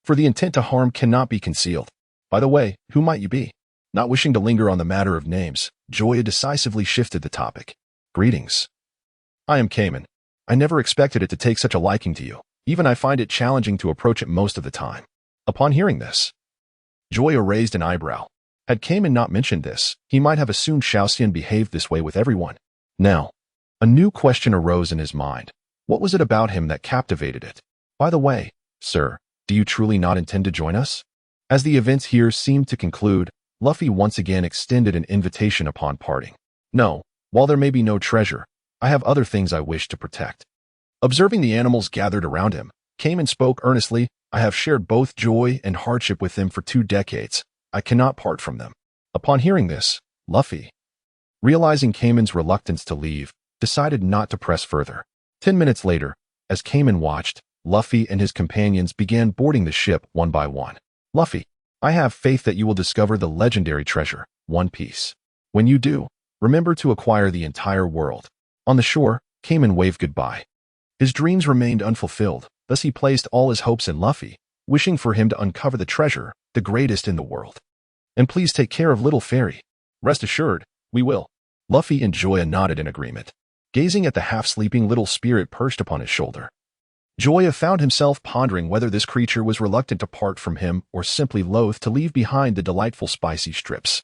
For the intent to harm cannot be concealed. By the way, who might you be? Not wishing to linger on the matter of names, Joya decisively shifted the topic. Greetings. I am Kamen. I never expected it to take such a liking to you. Even I find it challenging to approach it most of the time. Upon hearing this, Joya raised an eyebrow. Had Kamen not mentioned this, he might have assumed Xiaoxian behaved this way with everyone. Now, a new question arose in his mind. What was it about him that captivated it? By the way, sir, do you truly not intend to join us? As the events here seemed to conclude, Luffy once again extended an invitation upon parting. No, while there may be no treasure, I have other things I wish to protect. Observing the animals gathered around him, Kamen spoke earnestly. I have shared both joy and hardship with them for 2 decades. I cannot part from them. Upon hearing this, Luffy, realizing Kamen's reluctance to leave, decided not to press further. 10 minutes later, as Kamen watched, Luffy and his companions began boarding the ship one by one. Luffy, I have faith that you will discover the legendary treasure, One Piece. When you do, remember to acquire the entire world. On the shore, Kamen waved goodbye. His dreams remained unfulfilled, thus he placed all his hopes in Luffy, wishing for him to uncover the treasure, the greatest in the world. And please take care of little fairy. Rest assured, we will. Luffy and Joya nodded in agreement, gazing at the half-sleeping little spirit perched upon his shoulder. Joya found himself pondering whether this creature was reluctant to part from him or simply loath to leave behind the delightful spicy strips.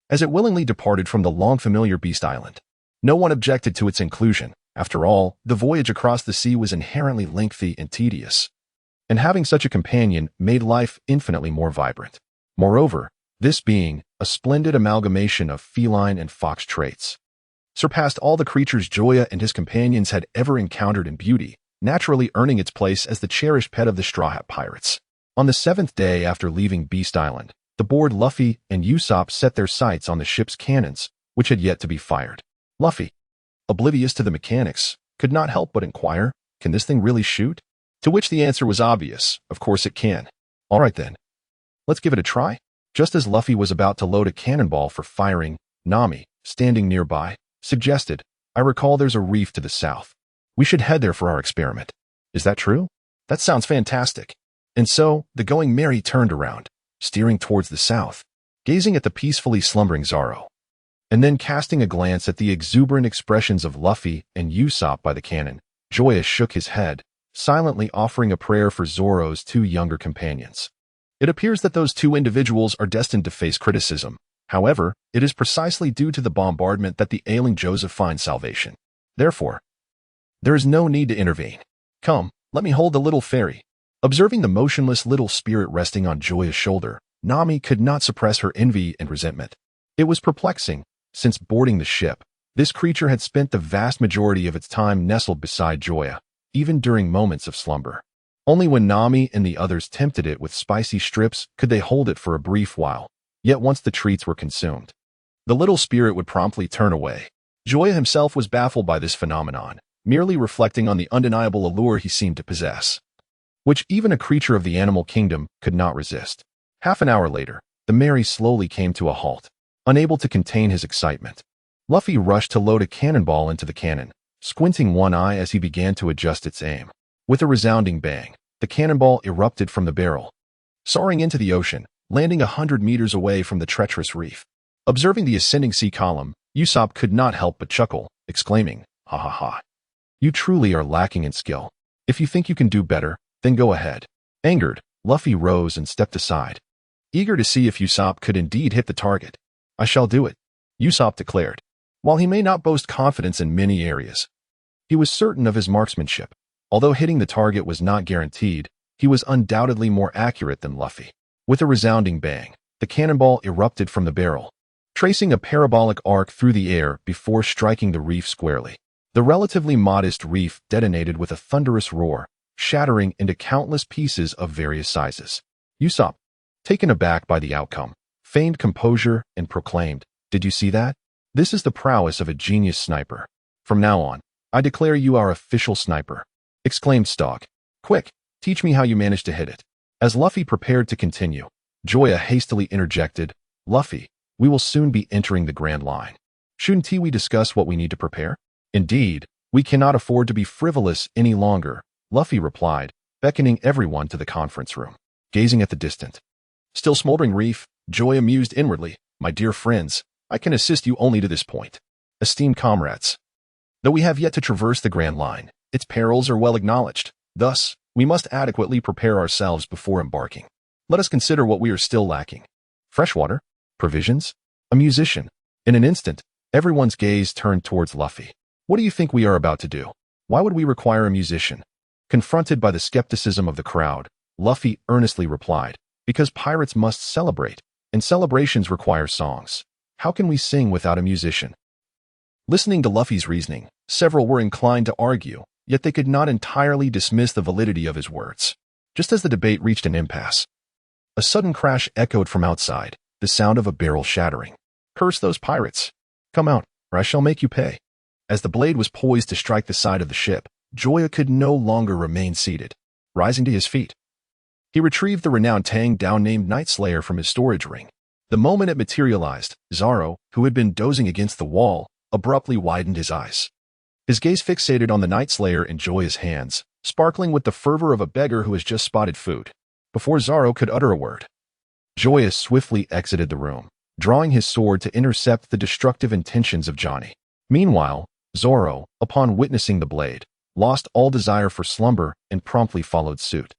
As it willingly departed from the long-familiar Beast Island, no one objected to its inclusion. After all, the voyage across the sea was inherently lengthy and tedious, and having such a companion made life infinitely more vibrant. Moreover, this being, a splendid amalgamation of feline and fox traits, surpassed all the creatures Joya and his companions had ever encountered in beauty, naturally earning its place as the cherished pet of the Straw Hat Pirates. On the 7th day after leaving Beast Island, the bored Luffy and Usopp set their sights on the ship's cannons, which had yet to be fired. Luffy, oblivious to the mechanics, could not help but inquire, "Can this thing really shoot?" To which the answer was obvious: of course it can. All right then, let's give it a try. Just as Luffy was about to load a cannonball for firing, Nami, standing nearby, suggested, "I recall there's a reef to the south. We should head there for our experiment." "Is that true?" "That sounds fantastic." And so, the Going Merry turned around, steering towards the south, gazing at the peacefully slumbering Zoro, and then casting a glance at the exuberant expressions of Luffy and Usopp by the cannon. Joya shook his head, silently offering a prayer for Zoro's two younger companions. It appears that those two individuals are destined to face criticism. However, it is precisely due to the bombardment that the ailing Joseph finds salvation. Therefore, there is no need to intervene. "Come, let me hold the little fairy." Observing the motionless little spirit resting on Joya's shoulder, Nami could not suppress her envy and resentment. It was perplexing. Since boarding the ship, this creature had spent the vast majority of its time nestled beside Joya, even during moments of slumber. Only when Nami and the others tempted it with spicy strips could they hold it for a brief while. Yet once the treats were consumed, the little spirit would promptly turn away. Joya himself was baffled by this phenomenon, merely reflecting on the undeniable allure he seemed to possess, which even a creature of the animal kingdom could not resist. Half an hour later, the Merry slowly came to a halt, unable to contain his excitement. Luffy rushed to load a cannonball into the cannon, squinting one eye as he began to adjust its aim. With a resounding bang, the cannonball erupted from the barrel, soaring into the ocean, landing 100 meters away from the treacherous reef. Observing the ascending sea column, Usopp could not help but chuckle, exclaiming, "Ha ha ha. You truly are lacking in skill. If you think you can do better, then go ahead." Angered, Luffy rose and stepped aside, eager to see if Usopp could indeed hit the target. "I shall do it," Usopp declared. While he may not boast confidence in many areas, he was certain of his marksmanship. Although hitting the target was not guaranteed, he was undoubtedly more accurate than Luffy. With a resounding bang, the cannonball erupted from the barrel, tracing a parabolic arc through the air before striking the reef squarely. The relatively modest reef detonated with a thunderous roar, shattering into countless pieces of various sizes. Usopp, taken aback by the outcome, feigned composure and proclaimed, "Did you see that? This is the prowess of a genius sniper. From now on, I declare you our official sniper," exclaimed Stalk. "Quick, teach me how you managed to hit it." As Luffy prepared to continue, Joya hastily interjected, "Luffy, we will soon be entering the Grand Line. Shouldn't we discuss what we need to prepare?" "Indeed, we cannot afford to be frivolous any longer," Luffy replied, beckoning everyone to the conference room. Gazing at the distant, still smoldering reef, Joya mused inwardly, "My dear friends, I can assist you only to this point. Esteemed comrades, though we have yet to traverse the Grand Line, its perils are well acknowledged. Thus, we must adequately prepare ourselves before embarking. Let us consider what we are still lacking. Fresh water, provisions, a musician." In an instant, everyone's gaze turned towards Luffy. "What do you think we are about to do? Why would we require a musician?" Confronted by the skepticism of the crowd, Luffy earnestly replied, "Because pirates must celebrate, and celebrations require songs. How can we sing without a musician?" Listening to Luffy's reasoning, several were inclined to argue, yet they could not entirely dismiss the validity of his words. Just as the debate reached an impasse, a sudden crash echoed from outside, the sound of a barrel shattering. "Curse those pirates! Come out, or I shall make you pay." As the blade was poised to strike the side of the ship, Joya could no longer remain seated. Rising to his feet, he retrieved the renowned Tang-down named Night Slayer from his storage ring. The moment it materialized, Zoro, who had been dozing against the wall, abruptly widened his eyes. His gaze fixated on the Night Slayer in Joya's hands, sparkling with the fervor of a beggar who has just spotted food. Before Zoro could utter a word, Joya swiftly exited the room, drawing his sword to intercept the destructive intentions of Johnny. Meanwhile, Zoro, upon witnessing the blade, lost all desire for slumber, and promptly followed suit.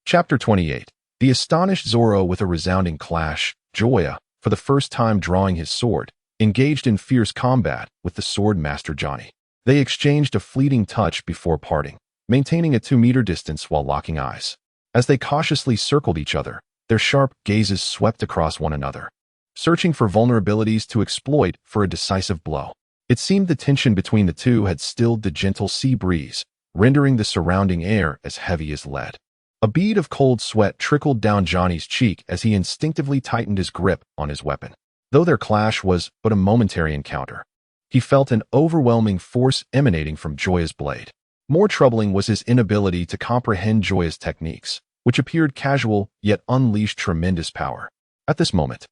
Chapter 28. The astonished Zoro with a resounding clash, Joya, for the first time drawing his sword, engaged in fierce combat with the sword master Johnny. They exchanged a fleeting touch before parting, maintaining a 2-meter distance while locking eyes. As they cautiously circled each other, their sharp gazes swept across one another, searching for vulnerabilities to exploit for a decisive blow. It seemed the tension between the two had stilled the gentle sea breeze, rendering the surrounding air as heavy as lead. A bead of cold sweat trickled down Johnny's cheek as he instinctively tightened his grip on his weapon. Though their clash was but a momentary encounter, he felt an overwhelming force emanating from Joya's blade. More troubling was his inability to comprehend Joya's techniques, which appeared casual yet unleashed tremendous power. At this moment,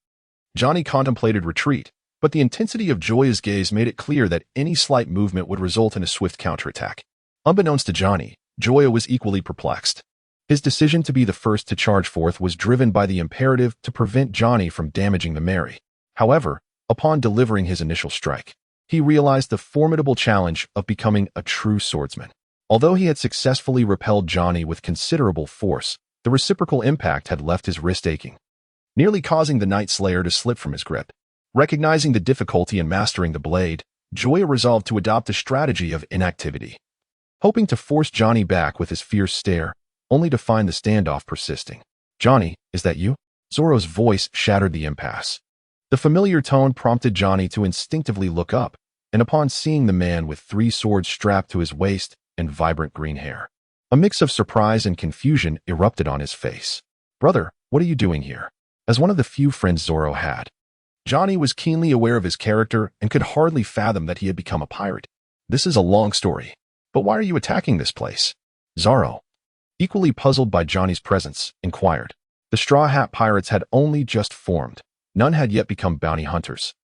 Johnny contemplated retreat, but the intensity of Joya's gaze made it clear that any slight movement would result in a swift counterattack. Unbeknownst to Johnny, Joya was equally perplexed. His decision to be the first to charge forth was driven by the imperative to prevent Johnny from damaging the Mary. However, upon delivering his initial strike, he realized the formidable challenge of becoming a true swordsman. Although he had successfully repelled Johnny with considerable force, the reciprocal impact had left his wrist aching, nearly causing the Night Slayer to slip from his grip. Recognizing the difficulty in mastering the blade, Joya resolved to adopt a strategy of inactivity, hoping to force Johnny back with his fierce stare, only to find the standoff persisting. "Johnny, is that you?" Zoro's voice shattered the impasse. The familiar tone prompted Johnny to instinctively look up, and upon seeing the man with 3 swords strapped to his waist and vibrant green hair, a mix of surprise and confusion erupted on his face. "Brother, what are you doing here?" As one of the few friends Zoro had, Johnny was keenly aware of his character and could hardly fathom that he had become a pirate. "This is a long story, but why are you attacking this place?" Zoro, equally puzzled by Johnny's presence, inquired. The Straw Hat Pirates had only just formed. None had yet become bounty hunters,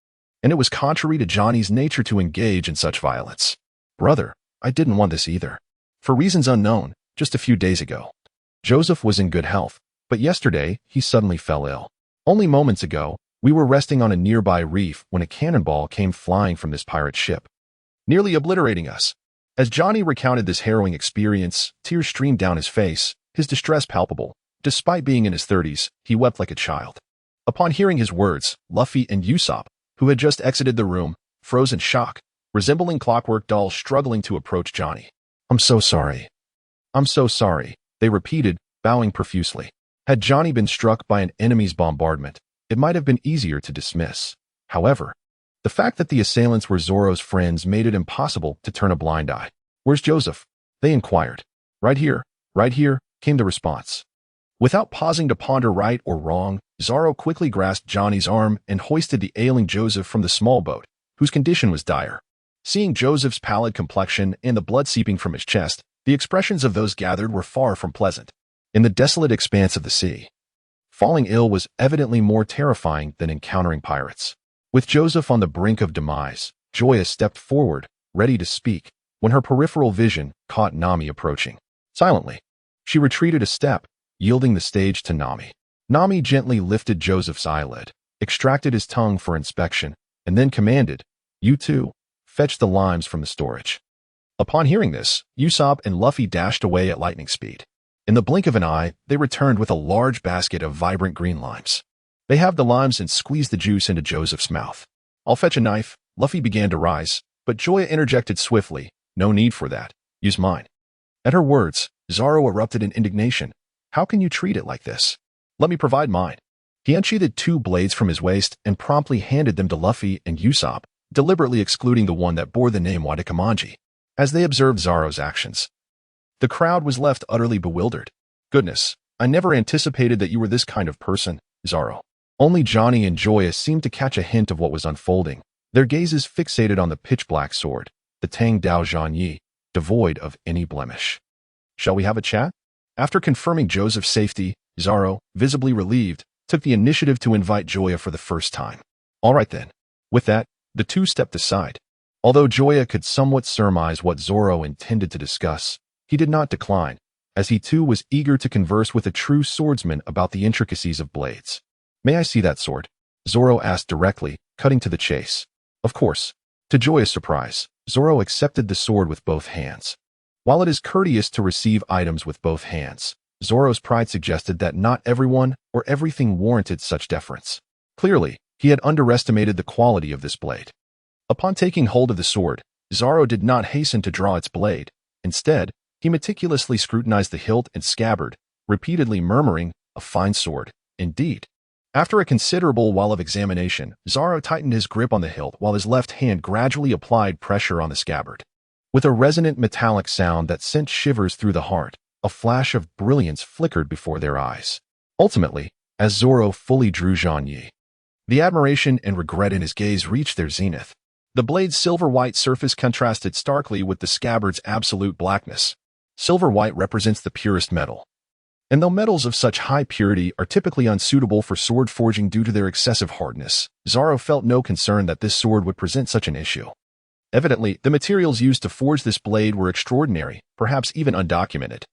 and it was contrary to Johnny's nature to engage in such violence. "Brother, I didn't want this either. For reasons unknown, just a few days ago, Joseph was in good health, but yesterday he suddenly fell ill. Only moments ago, we were resting on a nearby reef when a cannonball came flying from this pirate ship, nearly obliterating us." As Johnny recounted this harrowing experience, tears streamed down his face, his distress palpable. Despite being in his 30s, he wept like a child. Upon hearing his words, Luffy and Usopp, who had just exited the room, froze in shock, resembling clockwork dolls struggling to approach Johnny. "I'm so sorry. I'm so sorry," they repeated, bowing profusely. Had Johnny been struck by an enemy's bombardment, it might have been easier to dismiss. However, the fact that the assailants were Zoro's friends made it impossible to turn a blind eye. "Where's Joseph?" they inquired. Right here," came the response. Without pausing to ponder right or wrong, Zoro quickly grasped Johnny's arm and hoisted the ailing Joseph from the small boat, whose condition was dire. Seeing Joseph's pallid complexion and the blood seeping from his chest, the expressions of those gathered were far from pleasant. In the desolate expanse of the sea, falling ill was evidently more terrifying than encountering pirates. With Joseph on the brink of demise, Joya stepped forward, ready to speak, when her peripheral vision caught Nami approaching. Silently, she retreated a step, yielding the stage to Nami. Nami gently lifted Joseph's eyelid, extracted his tongue for inspection, and then commanded, "You two, fetch the limes from the storage." Upon hearing this, Usopp and Luffy dashed away at lightning speed. In the blink of an eye, they returned with a large basket of vibrant green limes. They halved the limes and squeezed the juice into Joseph's mouth. "I'll fetch a knife." Luffy began to rise, but Joya interjected swiftly, "No need for that. Use mine." At her words, Zoro erupted in indignation. "How can you treat it like this? Let me provide mine." He unsheathed 2 blades from his waist and promptly handed them to Luffy and Usopp, deliberately excluding the one that bore the name Wadakamanji. As they observed Zoro's actions, the crowd was left utterly bewildered. "Goodness, I never anticipated that you were this kind of person, Zoro." Only Johnny and Joya seemed to catch a hint of what was unfolding, their gazes fixated on the pitch-black sword, the Tang Dao Zhan Yi, devoid of any blemish. "Shall we have a chat?" After confirming Joseph's safety, Zoro, visibly relieved, took the initiative to invite Joya for the first time. "All right then." With that, the two stepped aside. Although Joya could somewhat surmise what Zoro intended to discuss, he did not decline, as he too was eager to converse with a true swordsman about the intricacies of blades. "May I see that sword?" Zoro asked directly, cutting to the chase. Of course. To Joya's surprise, Zoro accepted the sword with both hands. While it is courteous to receive items with both hands, Zoro's pride suggested that not everyone or everything warranted such deference. Clearly, he had underestimated the quality of this blade. Upon taking hold of the sword, Zoro did not hasten to draw its blade. Instead, he meticulously scrutinized the hilt and scabbard, repeatedly murmuring, "A fine sword, indeed." After a considerable while of examination, Zoro tightened his grip on the hilt while his left hand gradually applied pressure on the scabbard. With a resonant metallic sound that sent shivers through the heart, a flash of brilliance flickered before their eyes. Ultimately, as Zoro fully drew Zhang Yi, the admiration and regret in his gaze reached their zenith. The blade's silver-white surface contrasted starkly with the scabbard's absolute blackness. Silver-white represents the purest metal. And though metals of such high purity are typically unsuitable for sword forging due to their excessive hardness, Zoro felt no concern that this sword would present such an issue. Evidently, the materials used to forge this blade were extraordinary, perhaps even undocumented.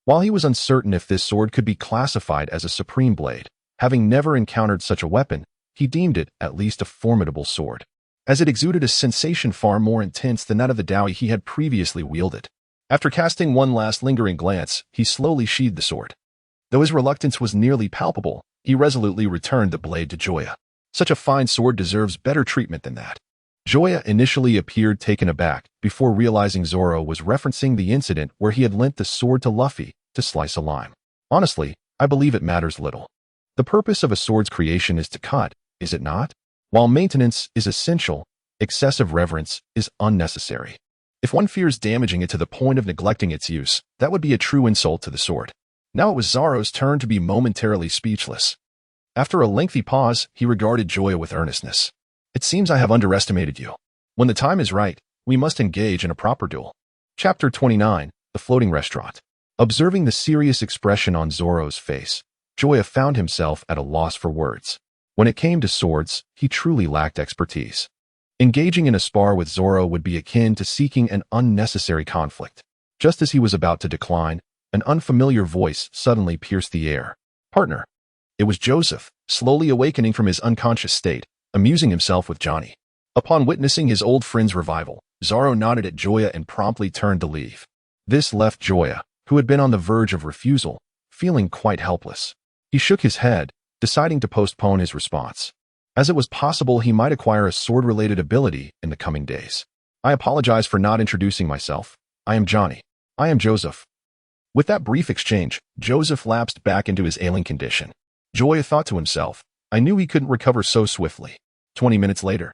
While he was uncertain if this sword could be classified as a supreme blade, having never encountered such a weapon, he deemed it at least a formidable sword, as it exuded a sensation far more intense than that of the dowie he had previously wielded. After casting one last lingering glance, he slowly sheathed the sword. Though his reluctance was nearly palpable, he resolutely returned the blade to Joya. Such a fine sword deserves better treatment than that. Joya initially appeared taken aback before realizing Zoro was referencing the incident where he had lent the sword to Luffy to slice a lime. Honestly, I believe it matters little. The purpose of a sword's creation is to cut, is it not? While maintenance is essential, excessive reverence is unnecessary. If one fears damaging it to the point of neglecting its use, that would be a true insult to the sword. Now it was Zoro's turn to be momentarily speechless. After a lengthy pause, he regarded Joya with earnestness. "It seems I have underestimated you. When the time is right, we must engage in a proper duel." Chapter 29, The Floating Restaurant. Observing the serious expression on Zoro's face, Joya found himself at a loss for words. When it came to swords, he truly lacked expertise. Engaging in a spar with Zoro would be akin to seeking an unnecessary conflict. Just as he was about to decline, an unfamiliar voice suddenly pierced the air. "Partner." It was Joseph, slowly awakening from his unconscious state, amusing himself with Johnny. Upon witnessing his old friend's revival, Zoro nodded at Joya and promptly turned to leave. This left Joya, who had been on the verge of refusal, feeling quite helpless. He shook his head, deciding to postpone his response, as it was possible he might acquire a sword-related ability in the coming days. "I apologize for not introducing myself. I am Johnny." "I am Joseph." With that brief exchange, Joseph lapsed back into his ailing condition. Joya thought to himself, "I knew he couldn't recover so swiftly." 20 minutes later,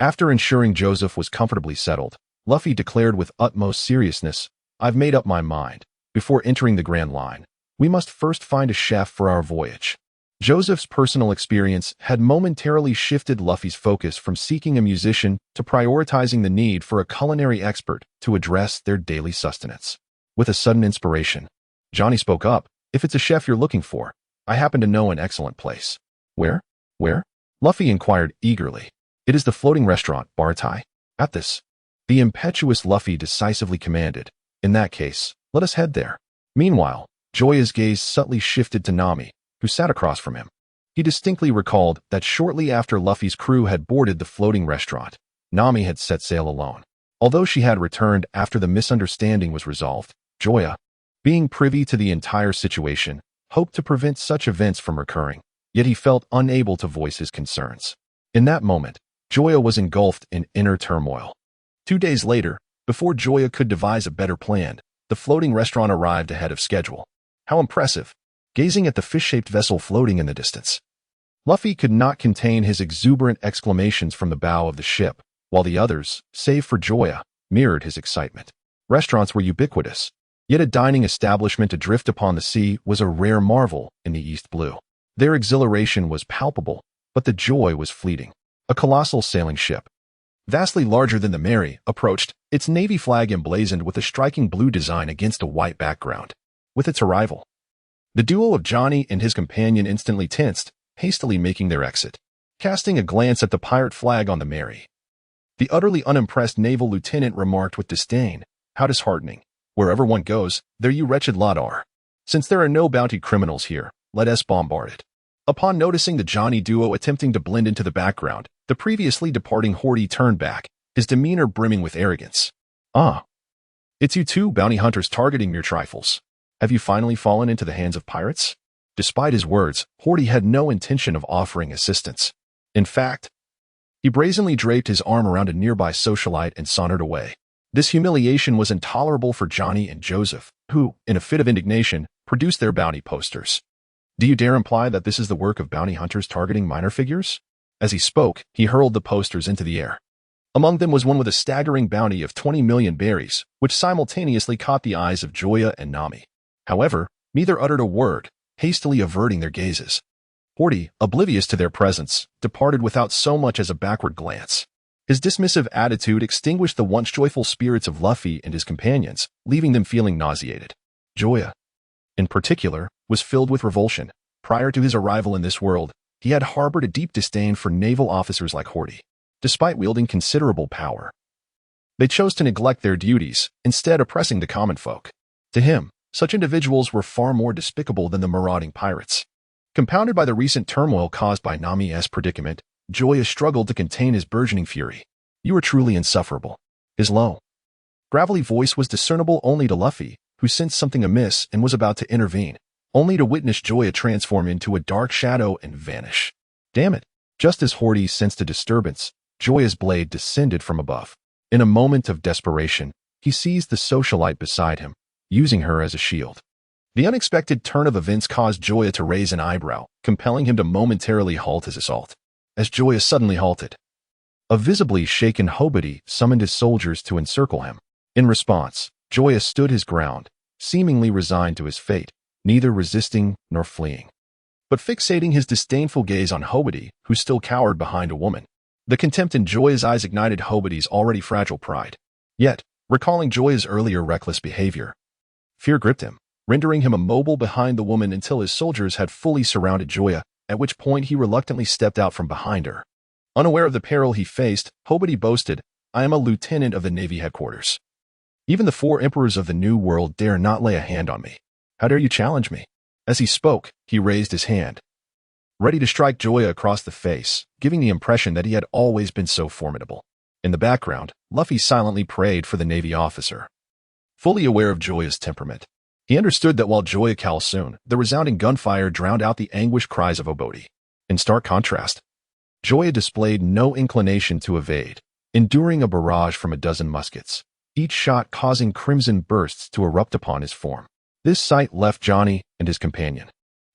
after ensuring Joseph was comfortably settled, Luffy declared with utmost seriousness, "I've made up my mind. Before entering the Grand Line, we must first find a chef for our voyage." Joseph's personal experience had momentarily shifted Luffy's focus from seeking a musician to prioritizing the need for a culinary expert to address their daily sustenance. With a sudden inspiration, Johnny spoke up, "If it's a chef you're looking for, I happen to know an excellent place." "Where? Where?" Luffy inquired eagerly. "It is the floating restaurant, Baratai." At this, the impetuous Luffy decisively commanded, "In that case, let us head there." Meanwhile, Joya's gaze subtly shifted to Nami, who sat across from him. He distinctly recalled that shortly after Luffy's crew had boarded the floating restaurant, Nami had set sail alone. Although she had returned after the misunderstanding was resolved, Joya, being privy to the entire situation, hoped to prevent such events from recurring, yet he felt unable to voice his concerns. In that moment, Joya was engulfed in inner turmoil. 2 days later, before Joya could devise a better plan, the floating restaurant arrived ahead of schedule. How impressive! Gazing at the fish-shaped vessel floating in the distance, Luffy could not contain his exuberant exclamations from the bow of the ship, while the others, save for Joya, mirrored his excitement. Restaurants were ubiquitous, yet a dining establishment adrift upon the sea was a rare marvel in the East Blue. Their exhilaration was palpable, but the joy was fleeting. A colossal sailing ship, vastly larger than the Mary, approached, its navy flag emblazoned with a striking blue design against a white background. With its arrival, the duo of Johnny and his companion instantly tensed, hastily making their exit. Casting a glance at the pirate flag on the Mary, the utterly unimpressed naval lieutenant remarked with disdain, "How disheartening. Wherever one goes, there you wretched lot are. Since there are no bounty criminals here, let us bombard it." Upon noticing the Johnny duo attempting to blend into the background, the previously departing Horty turned back, his demeanor brimming with arrogance. "Ah, It's you two bounty hunters targeting mere trifles. Have you finally fallen into the hands of pirates? Despite his words, Horty had no intention of offering assistance. In fact, he brazenly draped his arm around a nearby socialite and sauntered away. This humiliation was intolerable for Johnny and Joseph, who, in a fit of indignation, produced their bounty posters. Do you dare imply that this is the work of bounty hunters targeting minor figures? As he spoke, he hurled the posters into the air. Among them was one with a staggering bounty of 20 million berries, which simultaneously caught the eyes of Joya and Nami. However, neither uttered a word, hastily averting their gazes. Horty, oblivious to their presence, departed without so much as a backward glance. His dismissive attitude extinguished the once joyful spirits of Luffy and his companions, leaving them feeling nauseated. Joya, in particular, was filled with revulsion. Prior to his arrival in this world, he had harbored a deep disdain for naval officers like Horty. Despite wielding considerable power, they chose to neglect their duties, instead oppressing the common folk. To him, such individuals were far more despicable than the marauding pirates. Compounded by the recent turmoil caused by Nami's predicament, Joya struggled to contain his burgeoning fury. You are truly insufferable. His low, gravelly voice was discernible only to Luffy, who sensed something amiss and was about to intervene, only to witness Joya transform into a dark shadow and vanish. Damn it! Just as Horty sensed a disturbance, Joya's blade descended from above. In a moment of desperation, he seized the socialite beside him, using her as a shield. The unexpected turn of events caused Joya to raise an eyebrow, compelling him to momentarily halt his assault. As Joya suddenly halted, a visibly shaken Hobody summoned his soldiers to encircle him. In response, Joya stood his ground, seemingly resigned to his fate, neither resisting nor fleeing, but fixating his disdainful gaze on Hobody, who still cowered behind a woman. The contempt in Joya's eyes ignited Hobody's already fragile pride. Yet, recalling Joya's earlier reckless behavior, fear gripped him, rendering him immobile behind the woman until his soldiers had fully surrounded Joya, at which point he reluctantly stepped out from behind her. Unaware of the peril he faced, Hobody boasted, "I am a lieutenant of the Navy headquarters. Even the 4 emperors of the New World dare not lay a hand on me. How dare you challenge me?" As he spoke, he raised his hand, ready to strike Joya across the face, giving the impression that he had always been so formidable. In the background, Luffy silently prayed for the Navy officer. Fully aware of Joya's temperament, he understood that while Joya calsooned, the resounding gunfire drowned out the anguished cries of Hobody. In stark contrast, Joya displayed no inclination to evade, enduring a barrage from a dozen muskets, each shot causing crimson bursts to erupt upon his form. This sight left Johnny and his companion,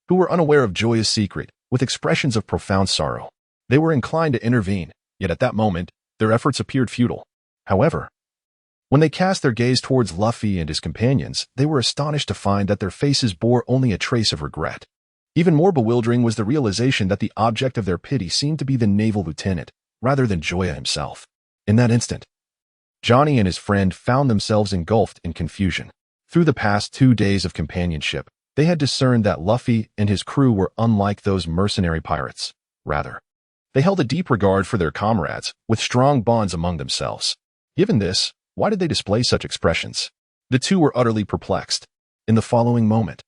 who were unaware of Joya's secret, with expressions of profound sorrow. They were inclined to intervene, yet at that moment, their efforts appeared futile. However, when they cast their gaze towards Luffy and his companions, they were astonished to find that their faces bore only a trace of regret. Even more bewildering was the realization that the object of their pity seemed to be the naval lieutenant, rather than Joya himself. In that instant, Johnny and his friend found themselves engulfed in confusion. Through the past 2 days of companionship, they had discerned that Luffy and his crew were unlike those mercenary pirates. Rather, they held a deep regard for their comrades, with strong bonds among themselves. Given this, why did they display such expressions? The two were utterly perplexed. In the following moment,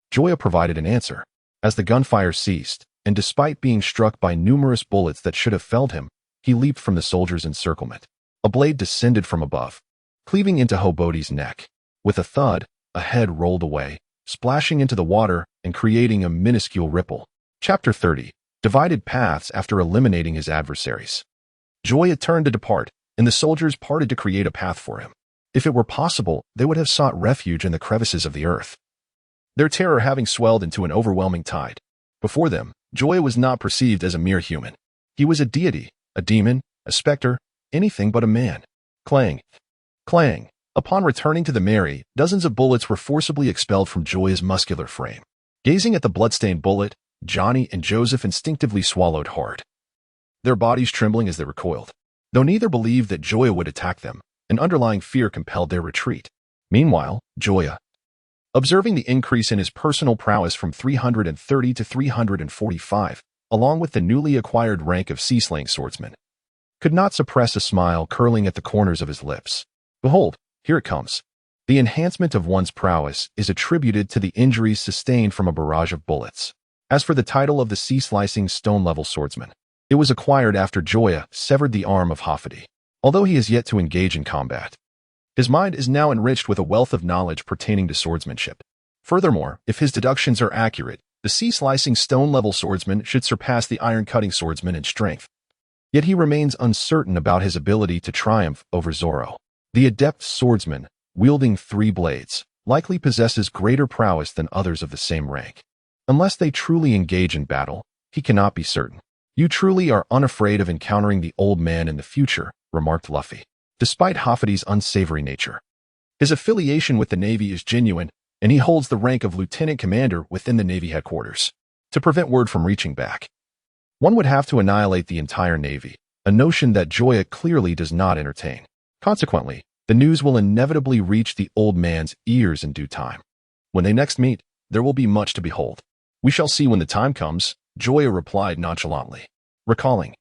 Joya provided an answer. As the gunfire ceased, and despite being struck by numerous bullets that should have felled him, he leaped from the soldiers' encirclement. A blade descended from above, cleaving into Hobody's neck. With a thud, a head rolled away, splashing into the water and creating a minuscule ripple. Chapter 30. Divided paths after eliminating his adversaries. Joya turned to depart, and the soldiers parted to create a path for him. If it were possible, they would have sought refuge in the crevices of the earth, their terror having swelled into an overwhelming tide. Before them, Joya was not perceived as a mere human. He was a deity, a demon, a specter, anything but a man. Clang! Clang! Upon returning to the Mary, dozens of bullets were forcibly expelled from Joya's muscular frame. Gazing at the bloodstained bullet, Johnny and Joseph instinctively swallowed hard, their bodies trembling as they recoiled. Though neither believed that Joya would attack them, an underlying fear compelled their retreat. Meanwhile, Joya, observing the increase in his personal prowess from 330 to 345, along with the newly acquired rank of sea-slaying swordsman, could not suppress a smile curling at the corners of his lips. Behold, here it comes. The enhancement of one's prowess is attributed to the injuries sustained from a barrage of bullets. As for the title of the sea-slicing stone-level swordsman, it was acquired after Joya severed the arm of Hafidi. Although he is yet to engage in combat, His mind is now enriched with a wealth of knowledge pertaining to swordsmanship. Furthermore, if his deductions are accurate, the sea-slicing stone-level swordsman should surpass the iron-cutting swordsman in strength. Yet he remains uncertain about his ability to triumph over Zoro. The adept swordsman, wielding 3 blades, likely possesses greater prowess than others of the same rank. Unless they truly engage in battle, he cannot be certain. You truly are unafraid of encountering the old man in the future, remarked Luffy. Despite Hafiti's unsavory nature, his affiliation with the Navy is genuine, and he holds the rank of lieutenant commander within the Navy headquarters. To prevent word from reaching back, one would have to annihilate the entire Navy, a notion that Joya clearly does not entertain. Consequently, the news will inevitably reach the old man's ears in due time. When they next meet, there will be much to behold. We shall see when the time comes, Joya replied nonchalantly. Recalling,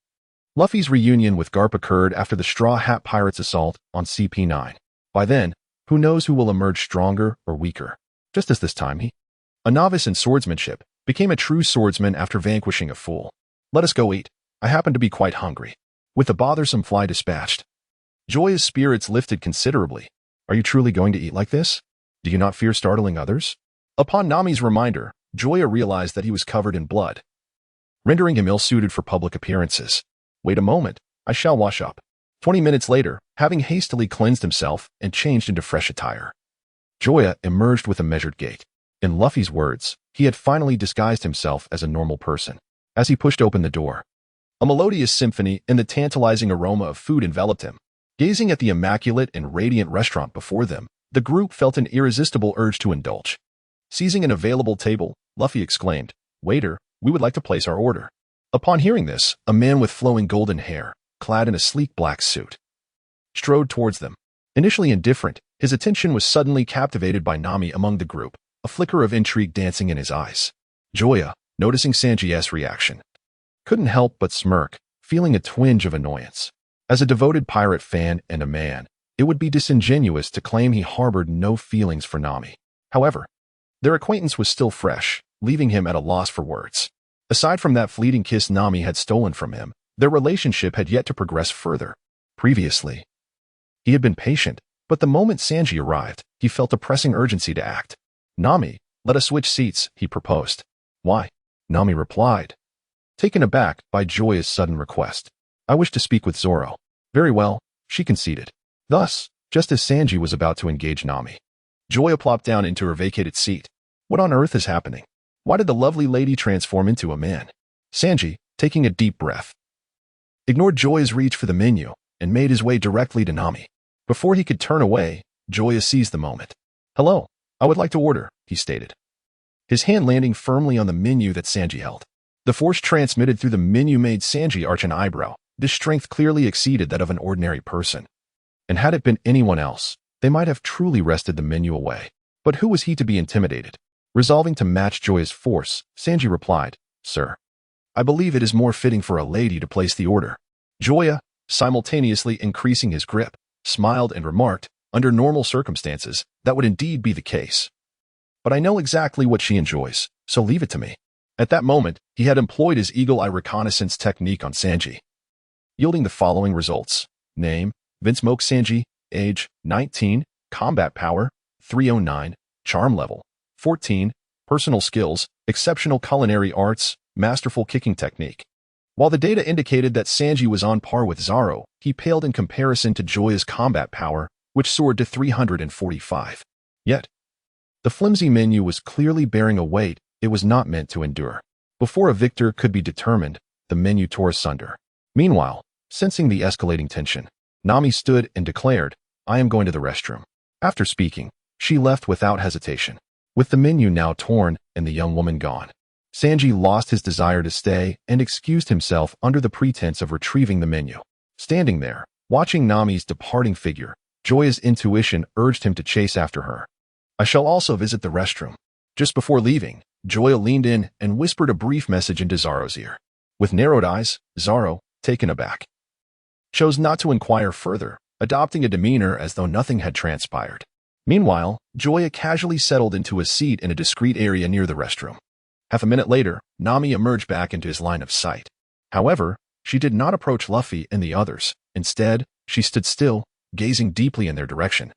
Luffy's reunion with Garp occurred after the Straw Hat Pirates' assault on CP9. By then, who knows who will emerge stronger or weaker. Just as this time he, a novice in swordsmanship, became a true swordsman after vanquishing a fool. Let us go eat. I happen to be quite hungry. With the bothersome fly dispatched, Joya's spirits lifted considerably. Are you truly going to eat like this? Do you not fear startling others? Upon Nami's reminder, Joya realized that he was covered in blood, rendering him ill-suited for public appearances. Wait a moment, I shall wash up. 20 minutes later, having hastily cleansed himself and changed into fresh attire, Joya emerged with a measured gait. In Luffy's words, he had finally disguised himself as a normal person. As he pushed open the door, a melodious symphony and the tantalizing aroma of food enveloped him. Gazing at the immaculate and radiant restaurant before them, the group felt an irresistible urge to indulge. Seizing an available table, Luffy exclaimed, "Waiter, we would like to place our order." Upon hearing this, a man with flowing golden hair, clad in a sleek black suit, strode towards them. Initially indifferent, his attention was suddenly captivated by Nami among the group, a flicker of intrigue dancing in his eyes. Joya, noticing Sanji's reaction, couldn't help but smirk, feeling a twinge of annoyance. As a devoted pirate fan and a man, it would be disingenuous to claim he harbored no feelings for Nami. However, their acquaintance was still fresh, leaving him at a loss for words. Aside from that fleeting kiss Nami had stolen from him, their relationship had yet to progress further. Previously, he had been patient, but the moment Sanji arrived, he felt a pressing urgency to act. "Nami, let us switch seats," he proposed. "Why?" Nami replied, taken aback by Joya's sudden request. "I wish to speak with Zoro." "Very well," she conceded. Thus, just as Sanji was about to engage Nami, Joya plopped down into her vacated seat. What on earth is happening? Why did the lovely lady transform into a man? Sanji, taking a deep breath, ignored Joya's reach for the menu and made his way directly to Nami. Before he could turn away, Joya seized the moment. "Hello, I would like to order," he stated, his hand landing firmly on the menu that Sanji held. The force transmitted through the menu made Sanji arch an eyebrow. This strength clearly exceeded that of an ordinary person. And had it been anyone else, they might have truly wrested the menu away. But who was he to be intimidated? Resolving to match Joya's force, Sanji replied, "Sir, I believe it is more fitting for a lady to place the order." Joya, simultaneously increasing his grip, smiled and remarked, "Under normal circumstances, that would indeed be the case. But I know exactly what she enjoys, so leave it to me." At that moment, he had employed his eagle-eye reconnaissance technique on Sanji, yielding the following results. Name, Vinsmoke Sanji, age, 19, combat power, 309, charm level, 14, personal skills, exceptional culinary arts, masterful kicking technique. While the data indicated that Sanji was on par with Zoro, he paled in comparison to Joya's combat power, which soared to 345. Yet, the flimsy menu was clearly bearing a weight it was not meant to endure. Before a victor could be determined, the menu tore asunder. Meanwhile, sensing the escalating tension, Nami stood and declared, "I am going to the restroom." After speaking, she left without hesitation. With the menu now torn and the young woman gone, Sanji lost his desire to stay and excused himself under the pretense of retrieving the menu. Standing there, watching Nami's departing figure, Joya's intuition urged him to chase after her. "I shall also visit the restroom." Just before leaving, Joya leaned in and whispered a brief message into Zoro's ear. With narrowed eyes, Zoro, taken aback, chose not to inquire further, adopting a demeanor as though nothing had transpired. Meanwhile, Joya casually settled into a seat in a discreet area near the restroom. Half a minute later, Nami emerged back into his line of sight. However, she did not approach Luffy and the others. Instead, she stood still, gazing deeply in their direction.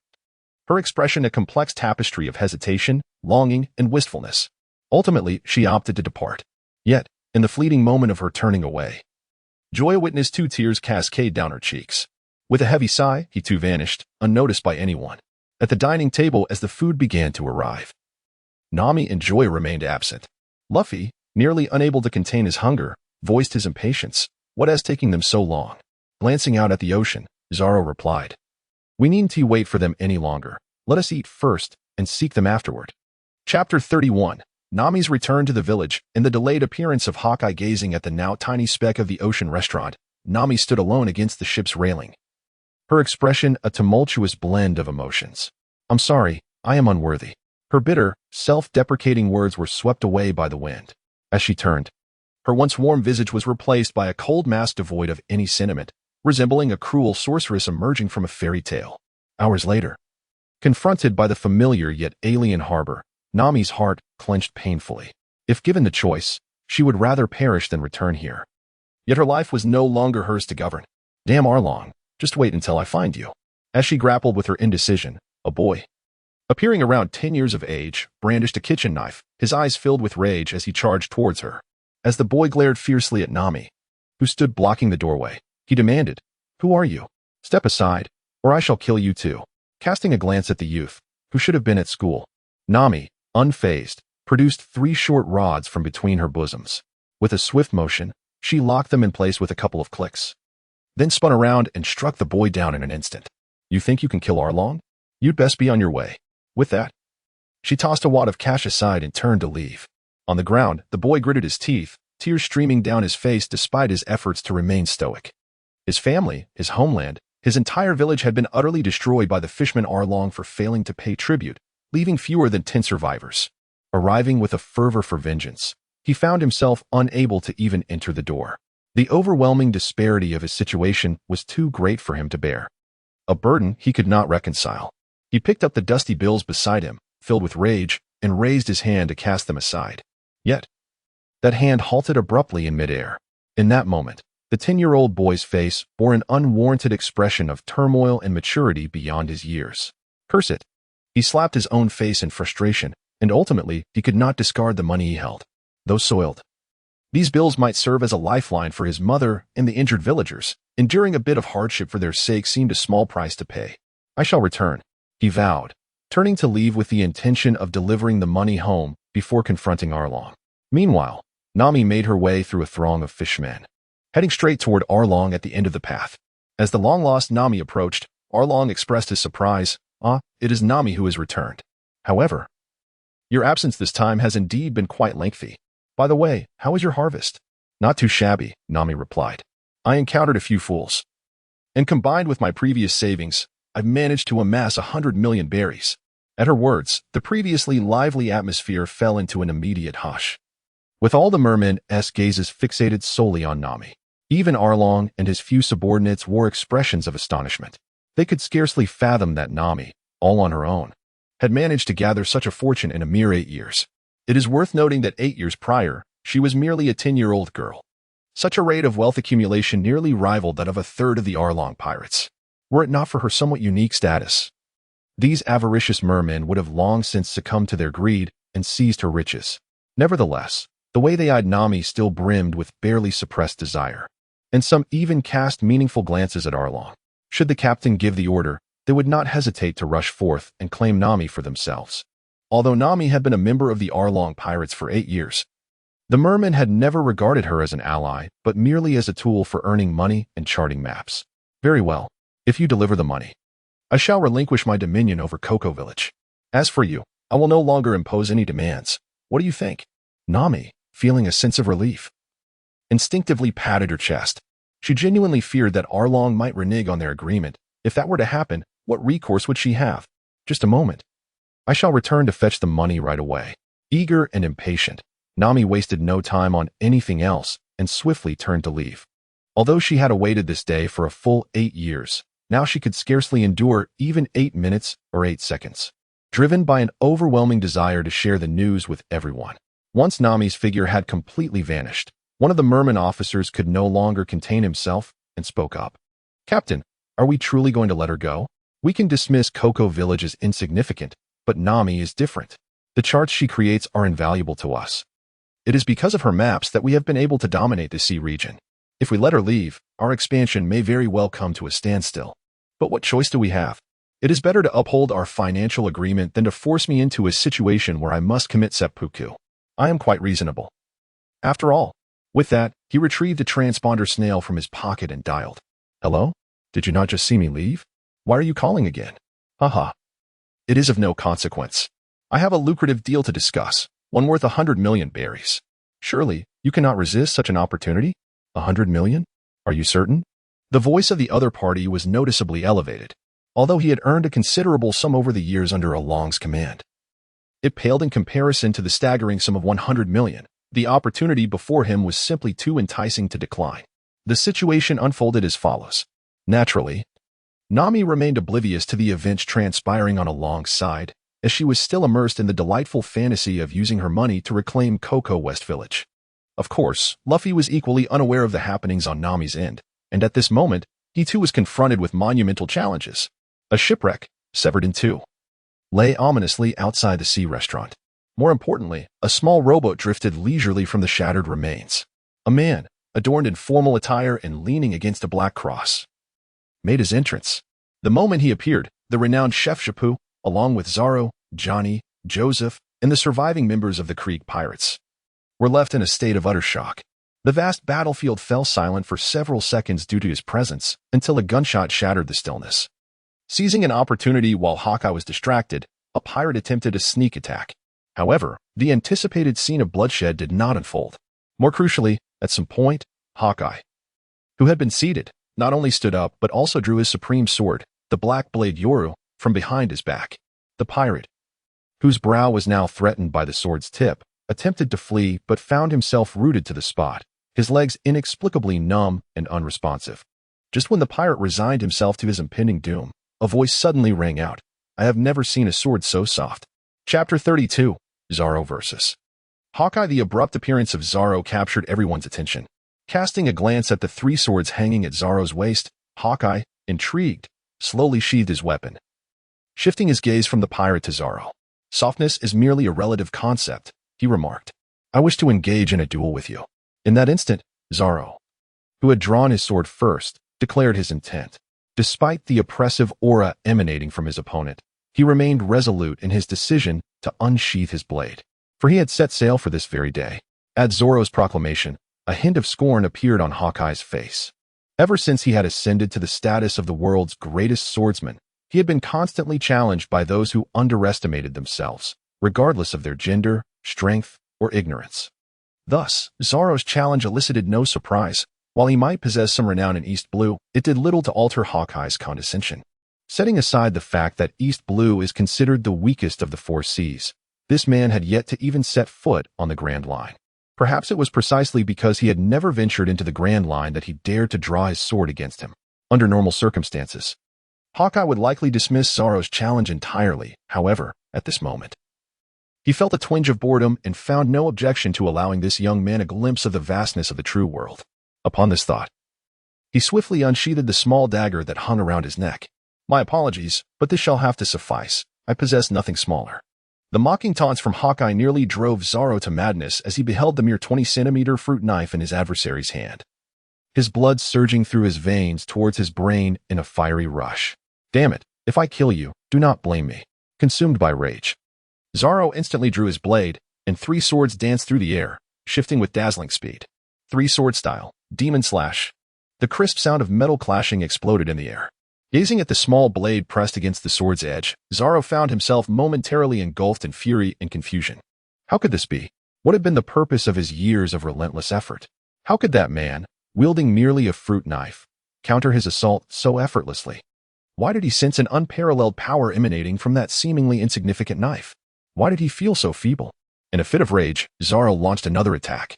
her expression a complex tapestry of hesitation, longing, and wistfulness. Ultimately, she opted to depart. Yet, in the fleeting moment of her turning away, Joya witnessed 2 tears cascade down her cheeks. With a heavy sigh, he too vanished, unnoticed by anyone. At the dining table as the food began to arrive, Nami and Joya remained absent. Luffy, nearly unable to contain his hunger, voiced his impatience. What has taken them so long? Glancing out at the ocean, Zoro replied, "We needn't wait for them any longer. Let us eat first and seek them afterward." Chapter 31. Nami's return to the village. In the delayed appearance of Hawkeye gazing at the now tiny speck of the ocean restaurant, Nami stood alone against the ship's railing. Her expression a tumultuous blend of emotions. "I'm sorry, I am unworthy." Her bitter, self-deprecating words were swept away by the wind. As she turned, her once warm visage was replaced by a cold mask devoid of any sentiment, resembling a cruel sorceress emerging from a fairy tale. Hours later, confronted by the familiar yet alien harbor, Nami's heart clenched painfully. If given the choice, she would rather perish than return here. Yet her life was no longer hers to govern. "Damn Arlong, just wait until I find you." As she grappled with her indecision, a boy, appearing around 10 years of age, brandished a kitchen knife, his eyes filled with rage as he charged towards her. As the boy glared fiercely at Nami, who stood blocking the doorway, he demanded, "Who are you? Step aside, or I shall kill you too." Casting a glance at the youth, who should have been at school, Nami, unfazed, produced 3 short rods from between her bosoms. With a swift motion, she locked them in place with a couple of clicks, then spun around and struck the boy down in an instant. "You think you can kill Arlong? You'd best be on your way." With that, she tossed a wad of cash aside and turned to leave. On the ground, the boy gritted his teeth, tears streaming down his face despite his efforts to remain stoic. His family, his homeland, his entire village had been utterly destroyed by the fishman Arlong for failing to pay tribute, leaving fewer than 10 survivors. Arriving with a fervor for vengeance, he found himself unable to even enter the door. The overwhelming disparity of his situation was too great for him to bear. A burden he could not reconcile. He picked up the dusty bills beside him, filled with rage, and raised his hand to cast them aside. Yet, that hand halted abruptly in midair. In that moment, the 10-year-old boy's face bore an unwarranted expression of turmoil and maturity beyond his years. Curse it! He slapped his own face in frustration, and ultimately he could not discard the money he held. Though soiled, these bills might serve as a lifeline for his mother and the injured villagers. Enduring a bit of hardship for their sake seemed a small price to pay. "I shall return," he vowed, turning to leave with the intention of delivering the money home before confronting Arlong. Meanwhile, Nami made her way through a throng of fishmen, heading straight toward Arlong at the end of the path. As the long-lost Nami approached, Arlong expressed his surprise. "Ah, it is Nami who has returned. However, your absence this time has indeed been quite lengthy. By the way, how is your harvest?" "Not too shabby," Nami replied. "I encountered a few fools, and combined with my previous savings, I've managed to amass 100 million berries." At her words, the previously lively atmosphere fell into an immediate hush, with all the mermen's gazes fixated solely on Nami. Even Arlong and his few subordinates wore expressions of astonishment. They could scarcely fathom that Nami, all on her own, had managed to gather such a fortune in a mere 8 years. It is worth noting that 8 years prior, she was merely a 10-year-old girl. Such a rate of wealth accumulation nearly rivaled that of a third of the Arlong pirates. Were it not for her somewhat unique status, these avaricious mermen would have long since succumbed to their greed and seized her riches. Nevertheless, the way they eyed Nami still brimmed with barely suppressed desire, and some even cast meaningful glances at Arlong. Should the captain give the order, they would not hesitate to rush forth and claim Nami for themselves. Although Nami had been a member of the Arlong pirates for 8 years, the mermen had never regarded her as an ally, but merely as a tool for earning money and charting maps. "Very well. If you deliver the money, I shall relinquish my dominion over Cocoa Village. As for you, I will no longer impose any demands. What do you think?" Nami, feeling a sense of relief, instinctively patted her chest. She genuinely feared that Arlong might renege on their agreement. If that were to happen, what recourse would she have? "Just a moment. I shall return to fetch the money right away." Eager and impatient, Nami wasted no time on anything else and swiftly turned to leave. Although she had awaited this day for a full 8 years, now she could scarcely endure even 8 minutes or 8 seconds. Driven by an overwhelming desire to share the news with everyone. Once Nami's figure had completely vanished, one of the merman officers could no longer contain himself and spoke up. "Captain, are we truly going to let her go? We can dismiss Cocoa Village as insignificant, but Nami is different. The charts she creates are invaluable to us. It is because of her maps that we have been able to dominate the sea region. If we let her leave, our expansion may very well come to a standstill. But what choice do we have? It is better to uphold our financial agreement than to force me into a situation where I must commit seppuku. I am quite reasonable. After all, with that, he retrieved a transponder snail from his pocket and dialed. Hello? Did you not just see me leave? Why are you calling again? Haha. It is of no consequence. I have a lucrative deal to discuss, one worth 100 million berries. Surely, you cannot resist such an opportunity? 100 million? Are you certain? The voice of the other party was noticeably elevated, although he had earned a considerable sum over the years under Along's command. It paled in comparison to the staggering sum of 100 million. The opportunity before him was simply too enticing to decline. The situation unfolded as follows. Naturally, Nami remained oblivious to the events transpiring on Along's side, as she was still immersed in the delightful fantasy of using her money to reclaim Cocoa West Village. Of course, Luffy was equally unaware of the happenings on Nami's end, and at this moment, he too was confronted with monumental challenges. A shipwreck, severed in two, lay ominously outside the sea restaurant. More importantly, a small rowboat drifted leisurely from the shattered remains. A man, adorned in formal attire and leaning against a black cross, made his entrance. The moment he appeared, the renowned Chef Chapu, along with Zoro, Johnny, Joseph, and the surviving members of the Creek Pirates, were left in a state of utter shock. The vast battlefield fell silent for several seconds due to his presence, until a gunshot shattered the stillness. Seizing an opportunity while Hawkeye was distracted, a pirate attempted a sneak attack. However, the anticipated scene of bloodshed did not unfold. More crucially, at some point, Hawkeye, who had been seated, not only stood up but also drew his supreme sword, the black blade Yoru, from behind his back. The pirate, whose brow was now threatened by the sword's tip, attempted to flee but found himself rooted to the spot, his legs inexplicably numb and unresponsive. Just when the pirate resigned himself to his impending doom, a voice suddenly rang out. I have never seen a sword so soft. Chapter 32. Zoro vs. Hawkeye. The abrupt appearance of Zoro captured everyone's attention. Casting a glance at the three swords hanging at Zoro's waist, Hawkeye, intrigued, slowly sheathed his weapon. Shifting his gaze from the pirate to Zoro. Softness is merely a relative concept, he remarked. I wish to engage in a duel with you. In that instant, Zoro, who had drawn his sword first, declared his intent. Despite the oppressive aura emanating from his opponent, he remained resolute in his decision to unsheath his blade, for he had set sail for this very day. At Zoro's proclamation, a hint of scorn appeared on Hawkeye's face. Ever since he had ascended to the status of the world's greatest swordsman, he had been constantly challenged by those who underestimated themselves, regardless of their gender, strength, or ignorance. Thus, Zoro's challenge elicited no surprise. While he might possess some renown in East Blue, it did little to alter Hawkeye's condescension. Setting aside the fact that East Blue is considered the weakest of the four seas, this man had yet to even set foot on the Grand Line. Perhaps it was precisely because he had never ventured into the Grand Line that he dared to draw his sword against him. Under normal circumstances, Hawkeye would likely dismiss Zoro's challenge entirely. However, at this moment, he felt a twinge of boredom and found no objection to allowing this young man a glimpse of the vastness of the true world. Upon this thought, he swiftly unsheathed the small dagger that hung around his neck. My apologies, but this shall have to suffice. I possess nothing smaller. The mocking taunts from Hawkeye nearly drove Zoro to madness as he beheld the mere 20-centimeter fruit knife in his adversary's hand. His blood surging through his veins towards his brain in a fiery rush. Damn it, if I kill you, do not blame me. Consumed by rage, Zoro instantly drew his blade, and three swords danced through the air, shifting with dazzling speed. Three-sword style, demon slash. The crisp sound of metal clashing exploded in the air. Gazing at the small blade pressed against the sword's edge, Zoro found himself momentarily engulfed in fury and confusion. How could this be? What had been the purpose of his years of relentless effort? How could that man, wielding merely a fruit knife, counter his assault so effortlessly? Why did he sense an unparalleled power emanating from that seemingly insignificant knife? Why did he feel so feeble? In a fit of rage, Zoro launched another attack,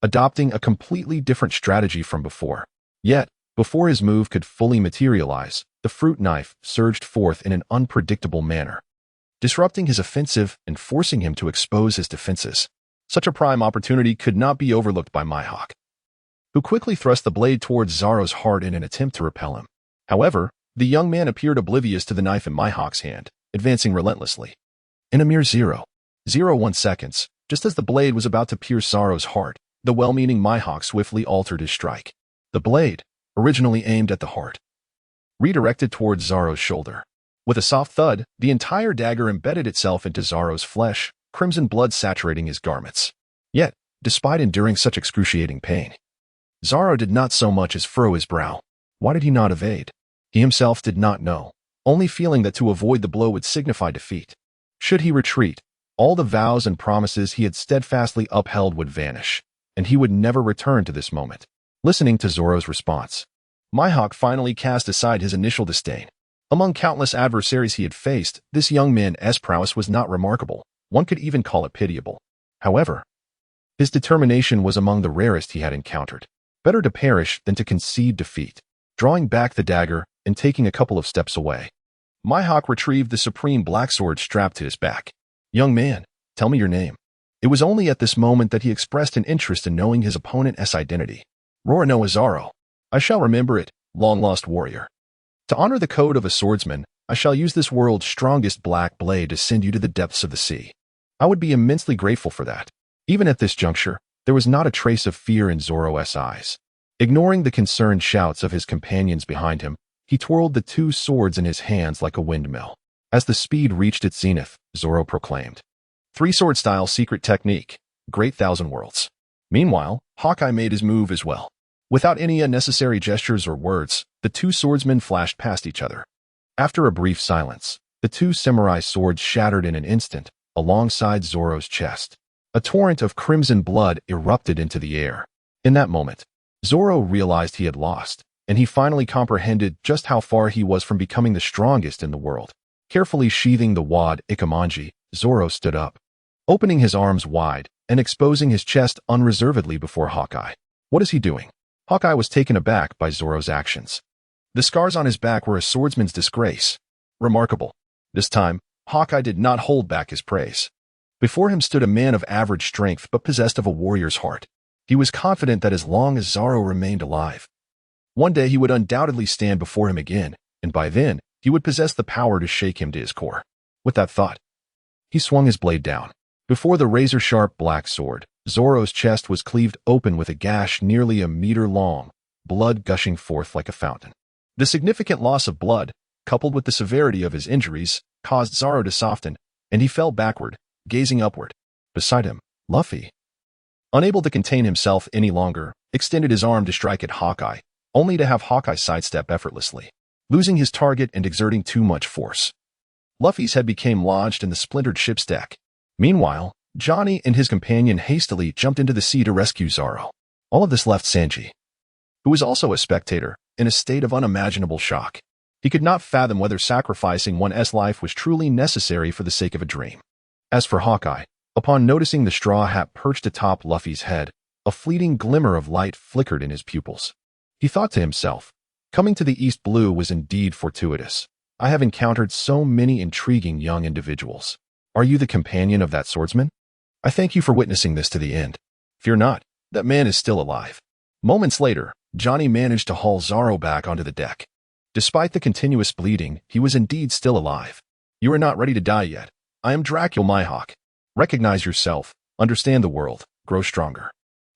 adopting a completely different strategy from before. Yet, before his move could fully materialize, the fruit knife surged forth in an unpredictable manner, disrupting his offensive and forcing him to expose his defenses. Such a prime opportunity could not be overlooked by Mihawk, who quickly thrust the blade towards Zoro's heart in an attempt to repel him. However, The young man appeared oblivious to the knife in Mihawk's hand, advancing relentlessly. In a mere 0.01 seconds, just as the blade was about to pierce Zoro's heart, the well-meaning Mihawk swiftly altered his strike. The blade, originally aimed at the heart, redirected towards Zoro's shoulder. With a soft thud, the entire dagger embedded itself into Zoro's flesh, crimson blood saturating his garments. Yet, despite enduring such excruciating pain, Zoro did not so much as furrow his brow. Why did he not evade? He himself did not know, only feeling that to avoid the blow would signify defeat. Should he retreat, all the vows and promises he had steadfastly upheld would vanish, and he would never return to this moment. Listening to Zoro's response, Mihawk finally cast aside his initial disdain. Among countless adversaries he had faced, this young man's prowess was not remarkable. One could even call it pitiable. However, his determination was among the rarest he had encountered. Better to perish than to concede defeat. Drawing back the dagger and taking a couple of steps away, Mihawk retrieved the supreme black sword strapped to his back. Young man, tell me your name. It was only at this moment that he expressed an interest in knowing his opponent's identity. Roronoa Zoro. I shall remember it, long-lost warrior. To honor the code of a swordsman, I shall use this world's strongest black blade to send you to the depths of the sea. I would be immensely grateful for that. Even at this juncture, there was not a trace of fear in Zoro's eyes. Ignoring the concerned shouts of his companions behind him, he twirled the two swords in his hands like a windmill. As the speed reached its zenith, Zoro proclaimed, "Three-sword style secret technique, great thousand worlds." Meanwhile, Hawkeye made his move as well. Without any unnecessary gestures or words, the two swordsmen flashed past each other. After a brief silence, the two samurai swords shattered in an instant, alongside Zoro's chest. A torrent of crimson blood erupted into the air. In that moment, Zoro realized he had lost, and he finally comprehended just how far he was from becoming the strongest in the world. Carefully sheathing the wad ikemanji, Zoro stood up, opening his arms wide and exposing his chest unreservedly before Hawkeye. What is he doing? Hawkeye was taken aback by Zoro's actions. The scars on his back were a swordsman's disgrace. Remarkable. This time, Hawkeye did not hold back his praise. Before him stood a man of average strength but possessed of a warrior's heart. He was confident that as long as Zoro remained alive, one day he would undoubtedly stand before him again, and by then, he would possess the power to shake him to his core. With that thought, he swung his blade down. Before the razor-sharp black sword, Zoro's chest was cleaved open with a gash nearly a meter long, blood gushing forth like a fountain. The significant loss of blood, coupled with the severity of his injuries, caused Zoro to soften, and he fell backward, gazing upward. Beside him, Luffy, unable to contain himself any longer, extended his arm to strike at Hawkeye, only to have Hawkeye sidestep effortlessly, losing his target and exerting too much force. Luffy's head became lodged in the splintered ship's deck. Meanwhile, Johnny and his companion hastily jumped into the sea to rescue Zoro. All of this left Sanji, who was also a spectator, in a state of unimaginable shock. He could not fathom whether sacrificing one's life was truly necessary for the sake of a dream. As for Hawkeye, upon noticing the straw hat perched atop Luffy's head, a fleeting glimmer of light flickered in his pupils. He thought to himself, coming to the East Blue was indeed fortuitous. I have encountered so many intriguing young individuals. Are you the companion of that swordsman? I thank you for witnessing this to the end. Fear not, that man is still alive. Moments later, Johnny managed to haul Zoro back onto the deck. Despite the continuous bleeding, he was indeed still alive. You are not ready to die yet. I am Dracula Mihawk. Recognize yourself, understand the world, grow stronger.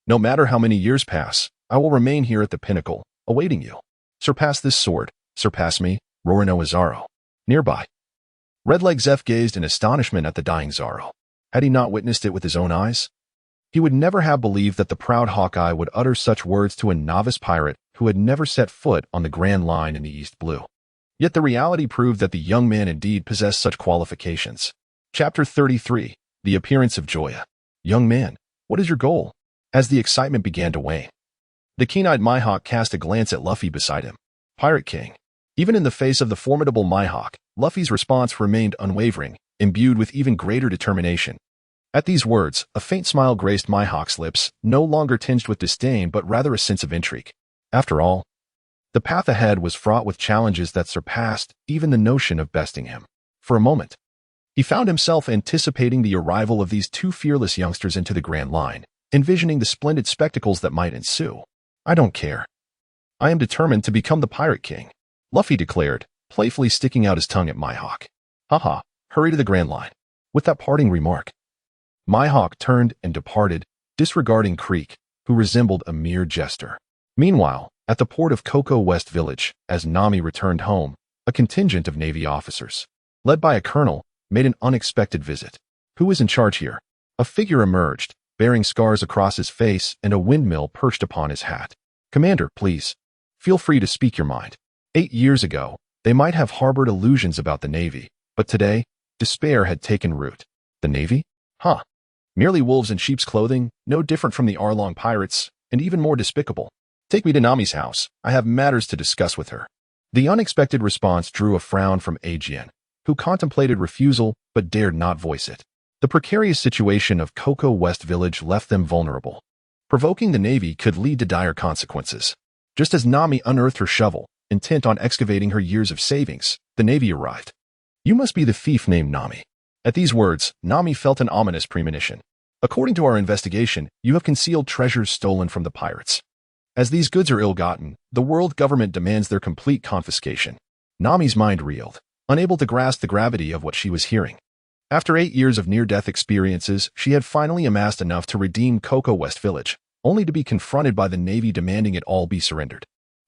No matter how many years pass, I will remain here at the pinnacle, awaiting you. Surpass this sword, surpass me, Roronoa Zoro. Nearby, Redleg Zeph gazed in astonishment at the dying Zoro. Had he not witnessed it with his own eyes? He would never have believed that the proud Hawkeye would utter such words to a novice pirate who had never set foot on the Grand Line in the East Blue. Yet the reality proved that the young man indeed possessed such qualifications. Chapter 33, The Appearance of Joya. Young man, what is your goal? As the excitement began to wane, the keen-eyed Mihawk cast a glance at Luffy beside him. Pirate King. Even in the face of the formidable Mihawk, Luffy's response remained unwavering, imbued with even greater determination. At these words, a faint smile graced Mihawk's lips, no longer tinged with disdain but rather a sense of intrigue. After all, the path ahead was fraught with challenges that surpassed even the notion of besting him. For a moment, he found himself anticipating the arrival of these two fearless youngsters into the Grand Line, envisioning the splendid spectacles that might ensue. I don't care. I am determined to become the Pirate King. Luffy declared, playfully sticking out his tongue at Mihawk. Haha, hurry to the Grand Line. With that parting remark, Mihawk turned and departed, disregarding Creek, who resembled a mere jester. Meanwhile, at the port of Cocoa West Village, as Nami returned home, a contingent of Navy officers, led by a colonel, made an unexpected visit. Who is in charge here? A figure emerged, bearing scars across his face and a windmill perched upon his hat. Commander, please. Feel free to speak your mind. 8 years ago, they might have harbored illusions about the Navy, but today, despair had taken root. The Navy? Huh. Merely wolves in sheep's clothing, no different from the Arlong pirates, and even more despicable. Take me to Nami's house. I have matters to discuss with her. The unexpected response drew a frown from Ajian, who contemplated refusal but dared not voice it. The precarious situation of Cocoa West Village left them vulnerable. Provoking the Navy could lead to dire consequences. Just as Nami unearthed her shovel, intent on excavating her years of savings, the Navy arrived. You must be the thief named Nami. At these words, Nami felt an ominous premonition. According to our investigation, you have concealed treasures stolen from the pirates. As these goods are ill-gotten, the world government demands their complete confiscation. Nami's mind reeled, unable to grasp the gravity of what she was hearing. After 8 years of near-death experiences, she had finally amassed enough to redeem Cocoa West Village, only to be confronted by the Navy demanding it all be surrendered.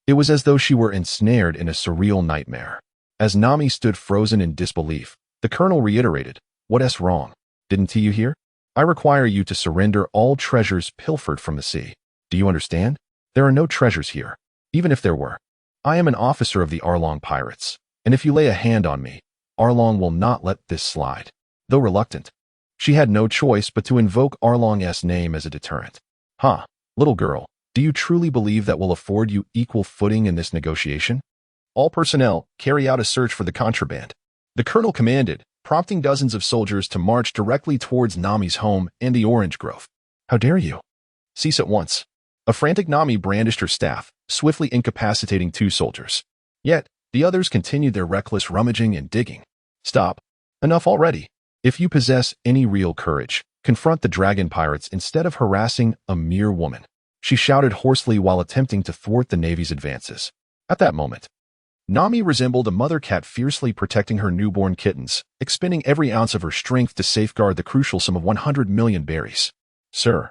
It was as though she were ensnared in a surreal nightmare. As Nami stood frozen in disbelief, the colonel reiterated, "What's wrong? Didn't you hear? I require you to surrender all treasures pilfered from the sea. Do you understand? There are no treasures here, even if there were. I am an officer of the Arlong pirates, and if you lay a hand on me, Arlong will not let this slide." Though reluctant, she had no choice but to invoke Arlong's name as a deterrent. Huh, little girl, do you truly believe that will afford you equal footing in this negotiation? All personnel, carry out a search for the contraband. The colonel commanded, prompting dozens of soldiers to march directly towards Nami's home and the orange grove. How dare you? Cease at once. A frantic Nami brandished her staff, swiftly incapacitating 2 soldiers. Yet, the others continued their reckless rummaging and digging. Stop. Enough already. If you possess any real courage, confront the dragon pirates instead of harassing a mere woman. She shouted hoarsely while attempting to thwart the Navy's advances. At that moment, Nami resembled a mother cat fiercely protecting her newborn kittens, expending every ounce of her strength to safeguard the crucial sum of 100 million berries. Sir,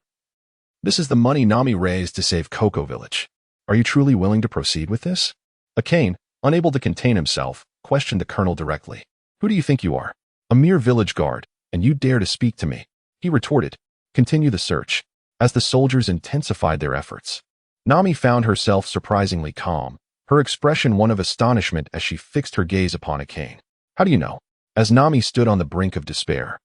this is the money Nami raised to save Cocoa Village. Are you truly willing to proceed with this? Akane, unable to contain himself, questioned the colonel directly. Who do you think you are? A mere village guard, and you dare to speak to me? He retorted. Continue the search. As the soldiers intensified their efforts, Nami found herself surprisingly calm, her expression one of astonishment as she fixed her gaze upon Akane. How do you know? As Nami stood on the brink of despair,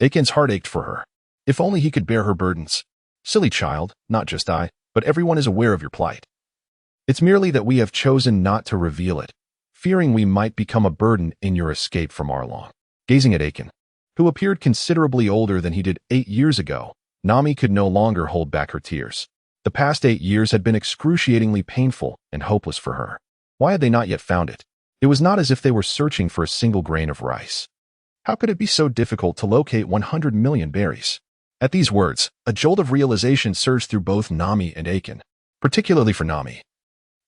Akane's heart ached for her. If only he could bear her burdens. Silly child, not just I, but everyone is aware of your plight. It's merely that we have chosen not to reveal it, fearing we might become a burden in your escape from Arlong. Gazing at Akane, who appeared considerably older than he did 8 years ago, Nami could no longer hold back her tears. The past 8 years had been excruciatingly painful and hopeless for her. Why had they not yet found it? It was not as if they were searching for a single grain of rice. How could it be so difficult to locate 100 million berries? At these words, a jolt of realization surged through both Nami and Akane, particularly for Nami.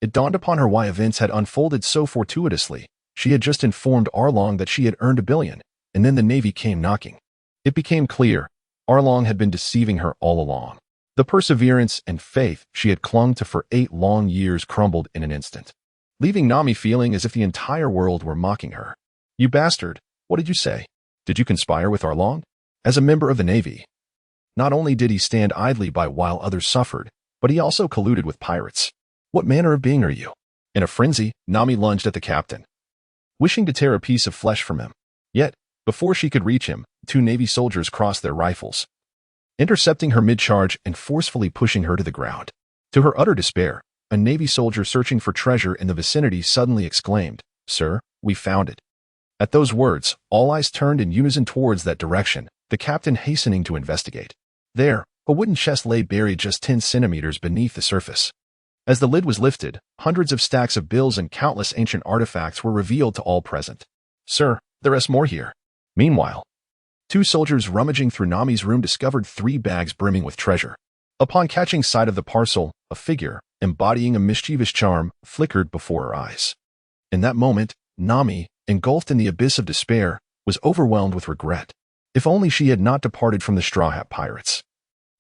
It dawned upon her why events had unfolded so fortuitously. She had just informed Arlong that she had earned $1 billion, and then the Navy came knocking. It became clear, Arlong had been deceiving her all along. The perseverance and faith she had clung to for 8 long years crumbled in an instant, leaving Nami feeling as if the entire world were mocking her. You bastard, what did you say? Did you conspire with Arlong? As a member of the Navy, not only did he stand idly by while others suffered, but he also colluded with pirates. What manner of being are you? In a frenzy, Nami lunged at the captain, wishing to tear a piece of flesh from him. Yet, before she could reach him, 2 Navy soldiers crossed their rifles, intercepting her mid-charge and forcefully pushing her to the ground. To her utter despair, a Navy soldier searching for treasure in the vicinity suddenly exclaimed, "Sir, we found it." At those words, all eyes turned in unison towards that direction, the captain hastening to investigate. There, a wooden chest lay buried just 10 centimeters beneath the surface. As the lid was lifted, hundreds of stacks of bills and countless ancient artifacts were revealed to all present. "Sir, there is more here." Meanwhile, 2 soldiers rummaging through Nami's room discovered 3 bags brimming with treasure. Upon catching sight of the parcel, a figure, embodying a mischievous charm, flickered before her eyes. In that moment, Nami, engulfed in the abyss of despair, was overwhelmed with regret. If only she had not departed from the Straw Hat Pirates.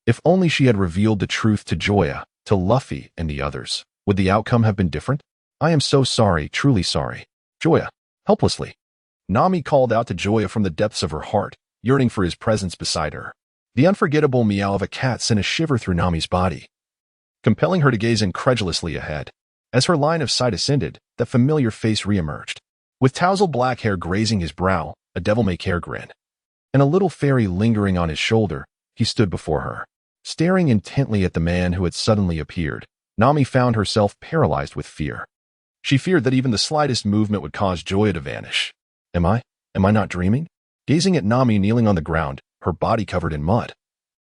If only she had revealed the truth to Joya, to Luffy, and the others. Would the outcome have been different? I am so sorry, truly sorry. Joya, helplessly. Nami called out to Joya from the depths of her heart, yearning for his presence beside her. The unforgettable meow of a cat sent a shiver through Nami's body, compelling her to gaze incredulously ahead. As her line of sight ascended, that familiar face reemerged. With tousled black hair grazing his brow, a devil-may-care grin, and a little fairy lingering on his shoulder, he stood before her. Staring intently at the man who had suddenly appeared, Nami found herself paralyzed with fear. She feared that even the slightest movement would cause Joya to vanish. Am I not dreaming? Gazing at Nami kneeling on the ground, her body covered in mud.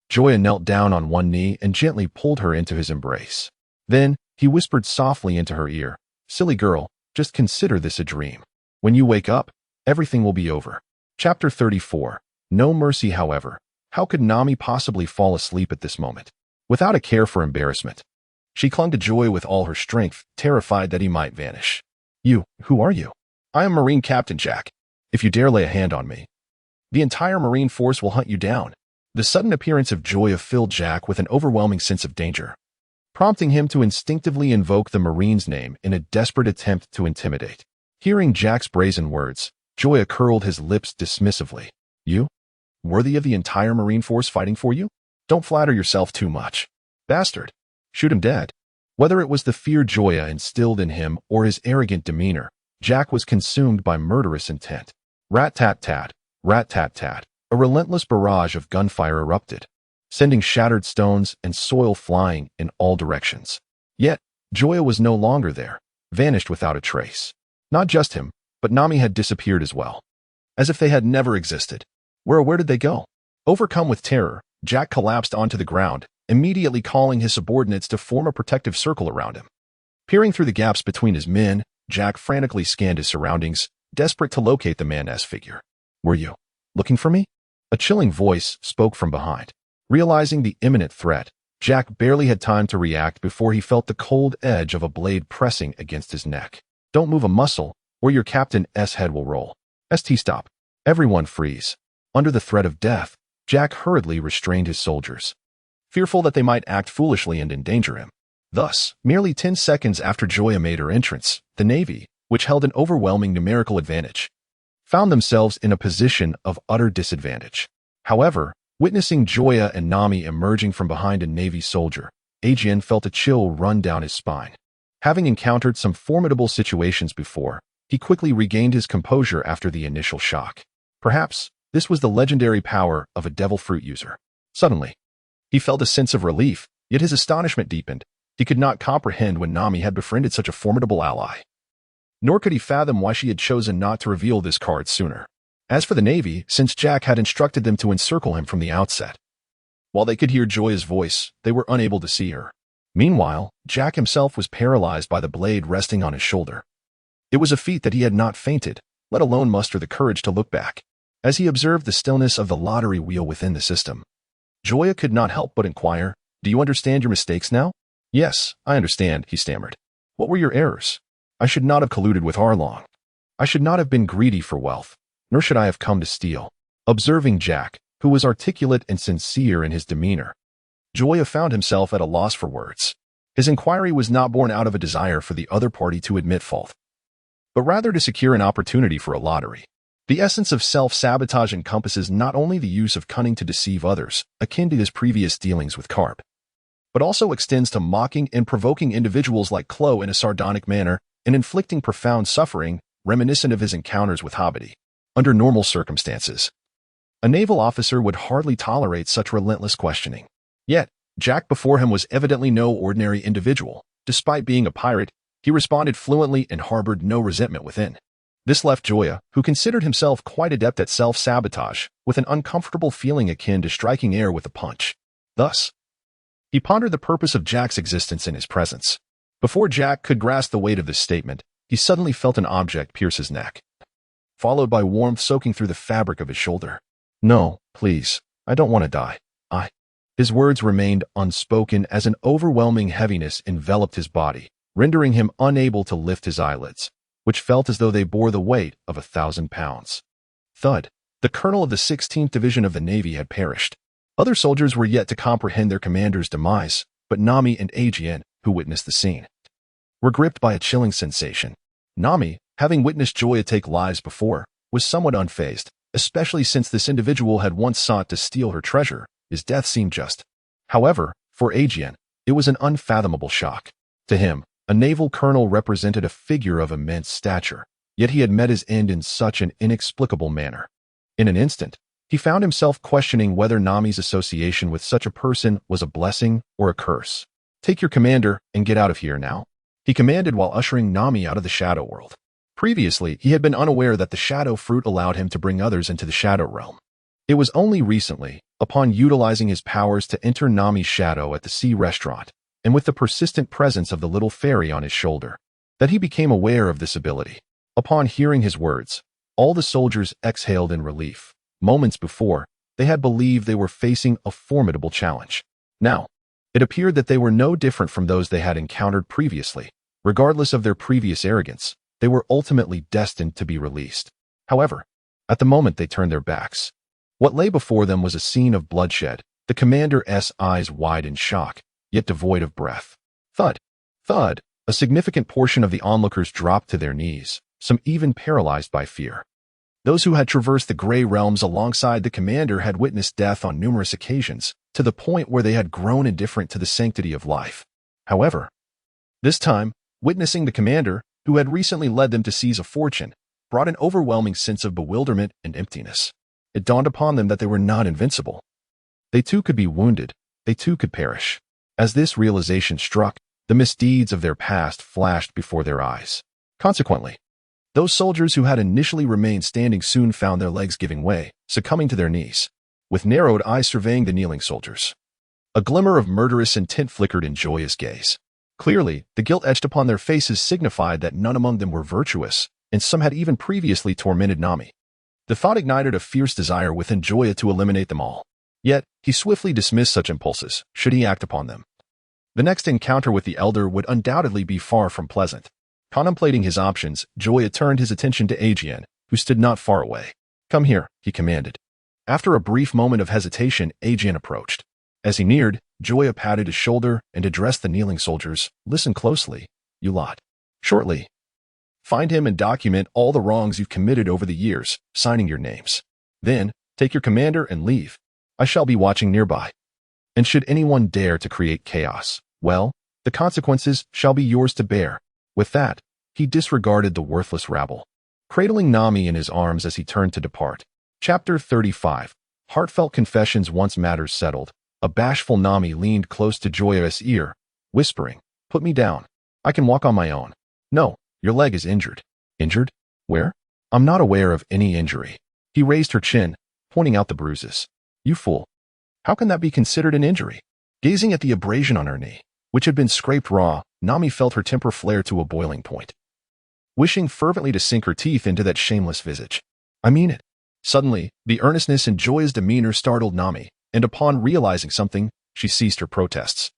Joya knelt down on one knee and gently pulled her into his embrace. Then, he whispered softly into her ear, "Silly girl, just consider this a dream. When you wake up, everything will be over." Chapter 34. No mercy. However, how could Nami possibly fall asleep at this moment? Without a care for embarrassment, she clung to Joya with all her strength, terrified that he might vanish. Who are you?" "I am Marine Captain Jack. If you dare lay a hand on me, the entire Marine force will hunt you down." The sudden appearance of Joya filled Jack with an overwhelming sense of danger, prompting him to instinctively invoke the Marine's name in a desperate attempt to intimidate. Hearing Jack's brazen words, Joya curled his lips dismissively. "You? Worthy of the entire Marine force fighting for you? Don't flatter yourself too much. Bastard. Shoot him dead." Whether it was the fear Joya instilled in him or his arrogant demeanor, Jack was consumed by murderous intent. Rat-tat-tat, rat-tat-tat. A relentless barrage of gunfire erupted, sending shattered stones and soil flying in all directions. Yet, Joya was no longer there, vanished without a trace. Not just him, but Nami had disappeared as well, as if they had never existed. Where did they go? Overcome with terror, Jack collapsed onto the ground, immediately calling his subordinates to form a protective circle around him. Peering through the gaps between his men, Jack frantically scanned his surroundings, desperate to locate the man-ass figure. "Were you looking for me?" A chilling voice spoke from behind. Realizing the imminent threat, Jack barely had time to react before he felt the cold edge of a blade pressing against his neck. "Don't move a muscle, or your captain's head will roll." Stop. Everyone freeze. Under the threat of death, Jack hurriedly restrained his soldiers, fearful that they might act foolishly and endanger him. Thus, merely 10 seconds after Joya made her entrance, the Navy, which held an overwhelming numerical advantage, found themselves in a position of utter disadvantage. However, witnessing Joya and Nami emerging from behind a Navy soldier, Ajian felt a chill run down his spine. Having encountered some formidable situations before, he quickly regained his composure after the initial shock. Perhaps, this was the legendary power of a devil fruit user. Suddenly, he felt a sense of relief, yet his astonishment deepened. He could not comprehend when Nami had befriended such a formidable ally. Nor could he fathom why she had chosen not to reveal this card sooner. As for the Navy, since Jack had instructed them to encircle him from the outset, while they could hear Joya's voice, they were unable to see her. Meanwhile, Jack himself was paralyzed by the blade resting on his shoulder. It was a feat that he had not fainted, let alone muster the courage to look back. As he observed the stillness of the lottery wheel within the system, Joya could not help but inquire, "Do you understand your mistakes now?" "Yes, I understand," he stammered. "What were your errors?" "I should not have colluded with Arlong. I should not have been greedy for wealth, nor should I have come to steal." Observing Jack, who was articulate and sincere in his demeanor, Joya found himself at a loss for words. His inquiry was not born out of a desire for the other party to admit fault, but rather to secure an opportunity for a lottery. The essence of self-sabotage encompasses not only the use of cunning to deceive others, akin to his previous dealings with Garp, but also extends to mocking and provoking individuals like Chloe in a sardonic manner and inflicting profound suffering, reminiscent of his encounters with Hobbity. Under normal circumstances, a naval officer would hardly tolerate such relentless questioning. Yet, Jack before him was evidently no ordinary individual. Despite being a pirate, he responded fluently and harbored no resentment within. This left Joya, who considered himself quite adept at self-sabotage, with an uncomfortable feeling akin to striking air with a punch. Thus, he pondered the purpose of Jack's existence in his presence. Before Jack could grasp the weight of this statement, he suddenly felt an object pierce his neck, followed by warmth soaking through the fabric of his shoulder. "No, please, I don't want to die. His words remained unspoken as an overwhelming heaviness enveloped his body, rendering him unable to lift his eyelids. which felt as though they bore the weight of 1,000 pounds. Thud. The colonel of the 16th Division of the Navy had perished. Other soldiers were yet to comprehend their commander's demise, but Nami and Ajian, who witnessed the scene, were gripped by a chilling sensation. Nami, having witnessed Joya take lives before, was somewhat unfazed, especially since this individual had once sought to steal her treasure. His death seemed just. However, for Ajian, it was an unfathomable shock. To him, a naval colonel represented a figure of immense stature, yet he had met his end in such an inexplicable manner. In an instant, he found himself questioning whether Nami's association with such a person was a blessing or a curse. "Take your commander and get out of here now," he commanded while ushering Nami out of the shadow world. Previously, he had been unaware that the shadow fruit allowed him to bring others into the shadow realm. It was only recently, upon utilizing his powers to enter Nami's shadow at the sea restaurant, and with the persistent presence of the little fairy on his shoulder, that he became aware of this ability. Upon hearing his words, all the soldiers exhaled in relief. Moments before, they had believed they were facing a formidable challenge. Now, it appeared that they were no different from those they had encountered previously. Regardless of their previous arrogance, they were ultimately destined to be released. However, at the moment they turned their backs, what lay before them was a scene of bloodshed. The commander's eyes wide in shock, yet devoid of breath. Thud. Thud. A significant portion of the onlookers dropped to their knees, some even paralyzed by fear. Those who had traversed the gray realms alongside the commander had witnessed death on numerous occasions, to the point where they had grown indifferent to the sanctity of life. However, this time, witnessing the commander, who had recently led them to seize a fortune, brought an overwhelming sense of bewilderment and emptiness. It dawned upon them that they were not invincible. They too could be wounded. They too could perish. As this realization struck, the misdeeds of their past flashed before their eyes. Consequently, those soldiers who had initially remained standing soon found their legs giving way, succumbing to their knees, with narrowed eyes surveying the kneeling soldiers. A glimmer of murderous intent flickered in Joya's gaze. Clearly, the guilt etched upon their faces signified that none among them were virtuous, and some had even previously tormented Nami. The thought ignited a fierce desire within Joya to eliminate them all. Yet, he swiftly dismissed such impulses, should he act upon them. The next encounter with the elder would undoubtedly be far from pleasant. Contemplating his options, Joya turned his attention to Ajian, who stood not far away. "Come here," he commanded. After a brief moment of hesitation, Ajian approached. As he neared, Joya patted his shoulder and addressed the kneeling soldiers. "Listen closely, you lot. Shortly, find him and document all the wrongs you've committed over the years, signing your names. Then, take your commander and leave. I shall be watching nearby. And should anyone dare to create chaos, well, the consequences shall be yours to bear." With that, he disregarded the worthless rabble, cradling Nami in his arms as he turned to depart. Chapter 35. Heartfelt confessions. Once matters settled, a bashful Nami leaned close to Joya's ear, whispering, "Put me down. I can walk on my own." "No, your leg is injured." "Injured? Where?" "I'm not aware of any injury." He raised her chin, pointing out the bruises. "You fool. How can that be considered an injury?" Gazing at the abrasion on her knee, which had been scraped raw, Nami felt her temper flare to a boiling point, wishing fervently to sink her teeth into that shameless visage. "I mean it." Suddenly, the earnestness in Joya's demeanor startled Nami, and upon realizing something, she ceased her protests,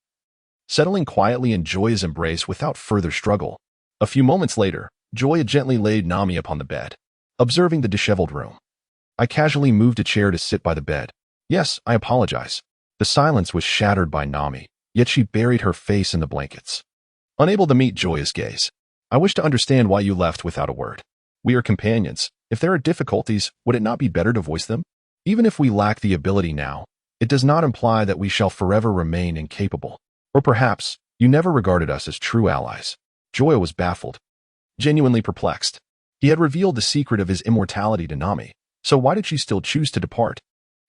settling quietly in Joya's embrace without further struggle. A few moments later, Joya gently laid Nami upon the bed, observing the disheveled room. I casually moved a chair to sit by the bed. "Yes, I apologize." The silence was shattered by Nami, yet she buried her face in the blankets, unable to meet Joya's gaze. "I wish to understand why you left without a word. We are companions. If there are difficulties, would it not be better to voice them? Even if we lack the ability now, it does not imply that we shall forever remain incapable. Or perhaps, you never regarded us as true allies." Joya was baffled, genuinely perplexed. He had revealed the secret of his immortality to Nami, so why did she still choose to depart?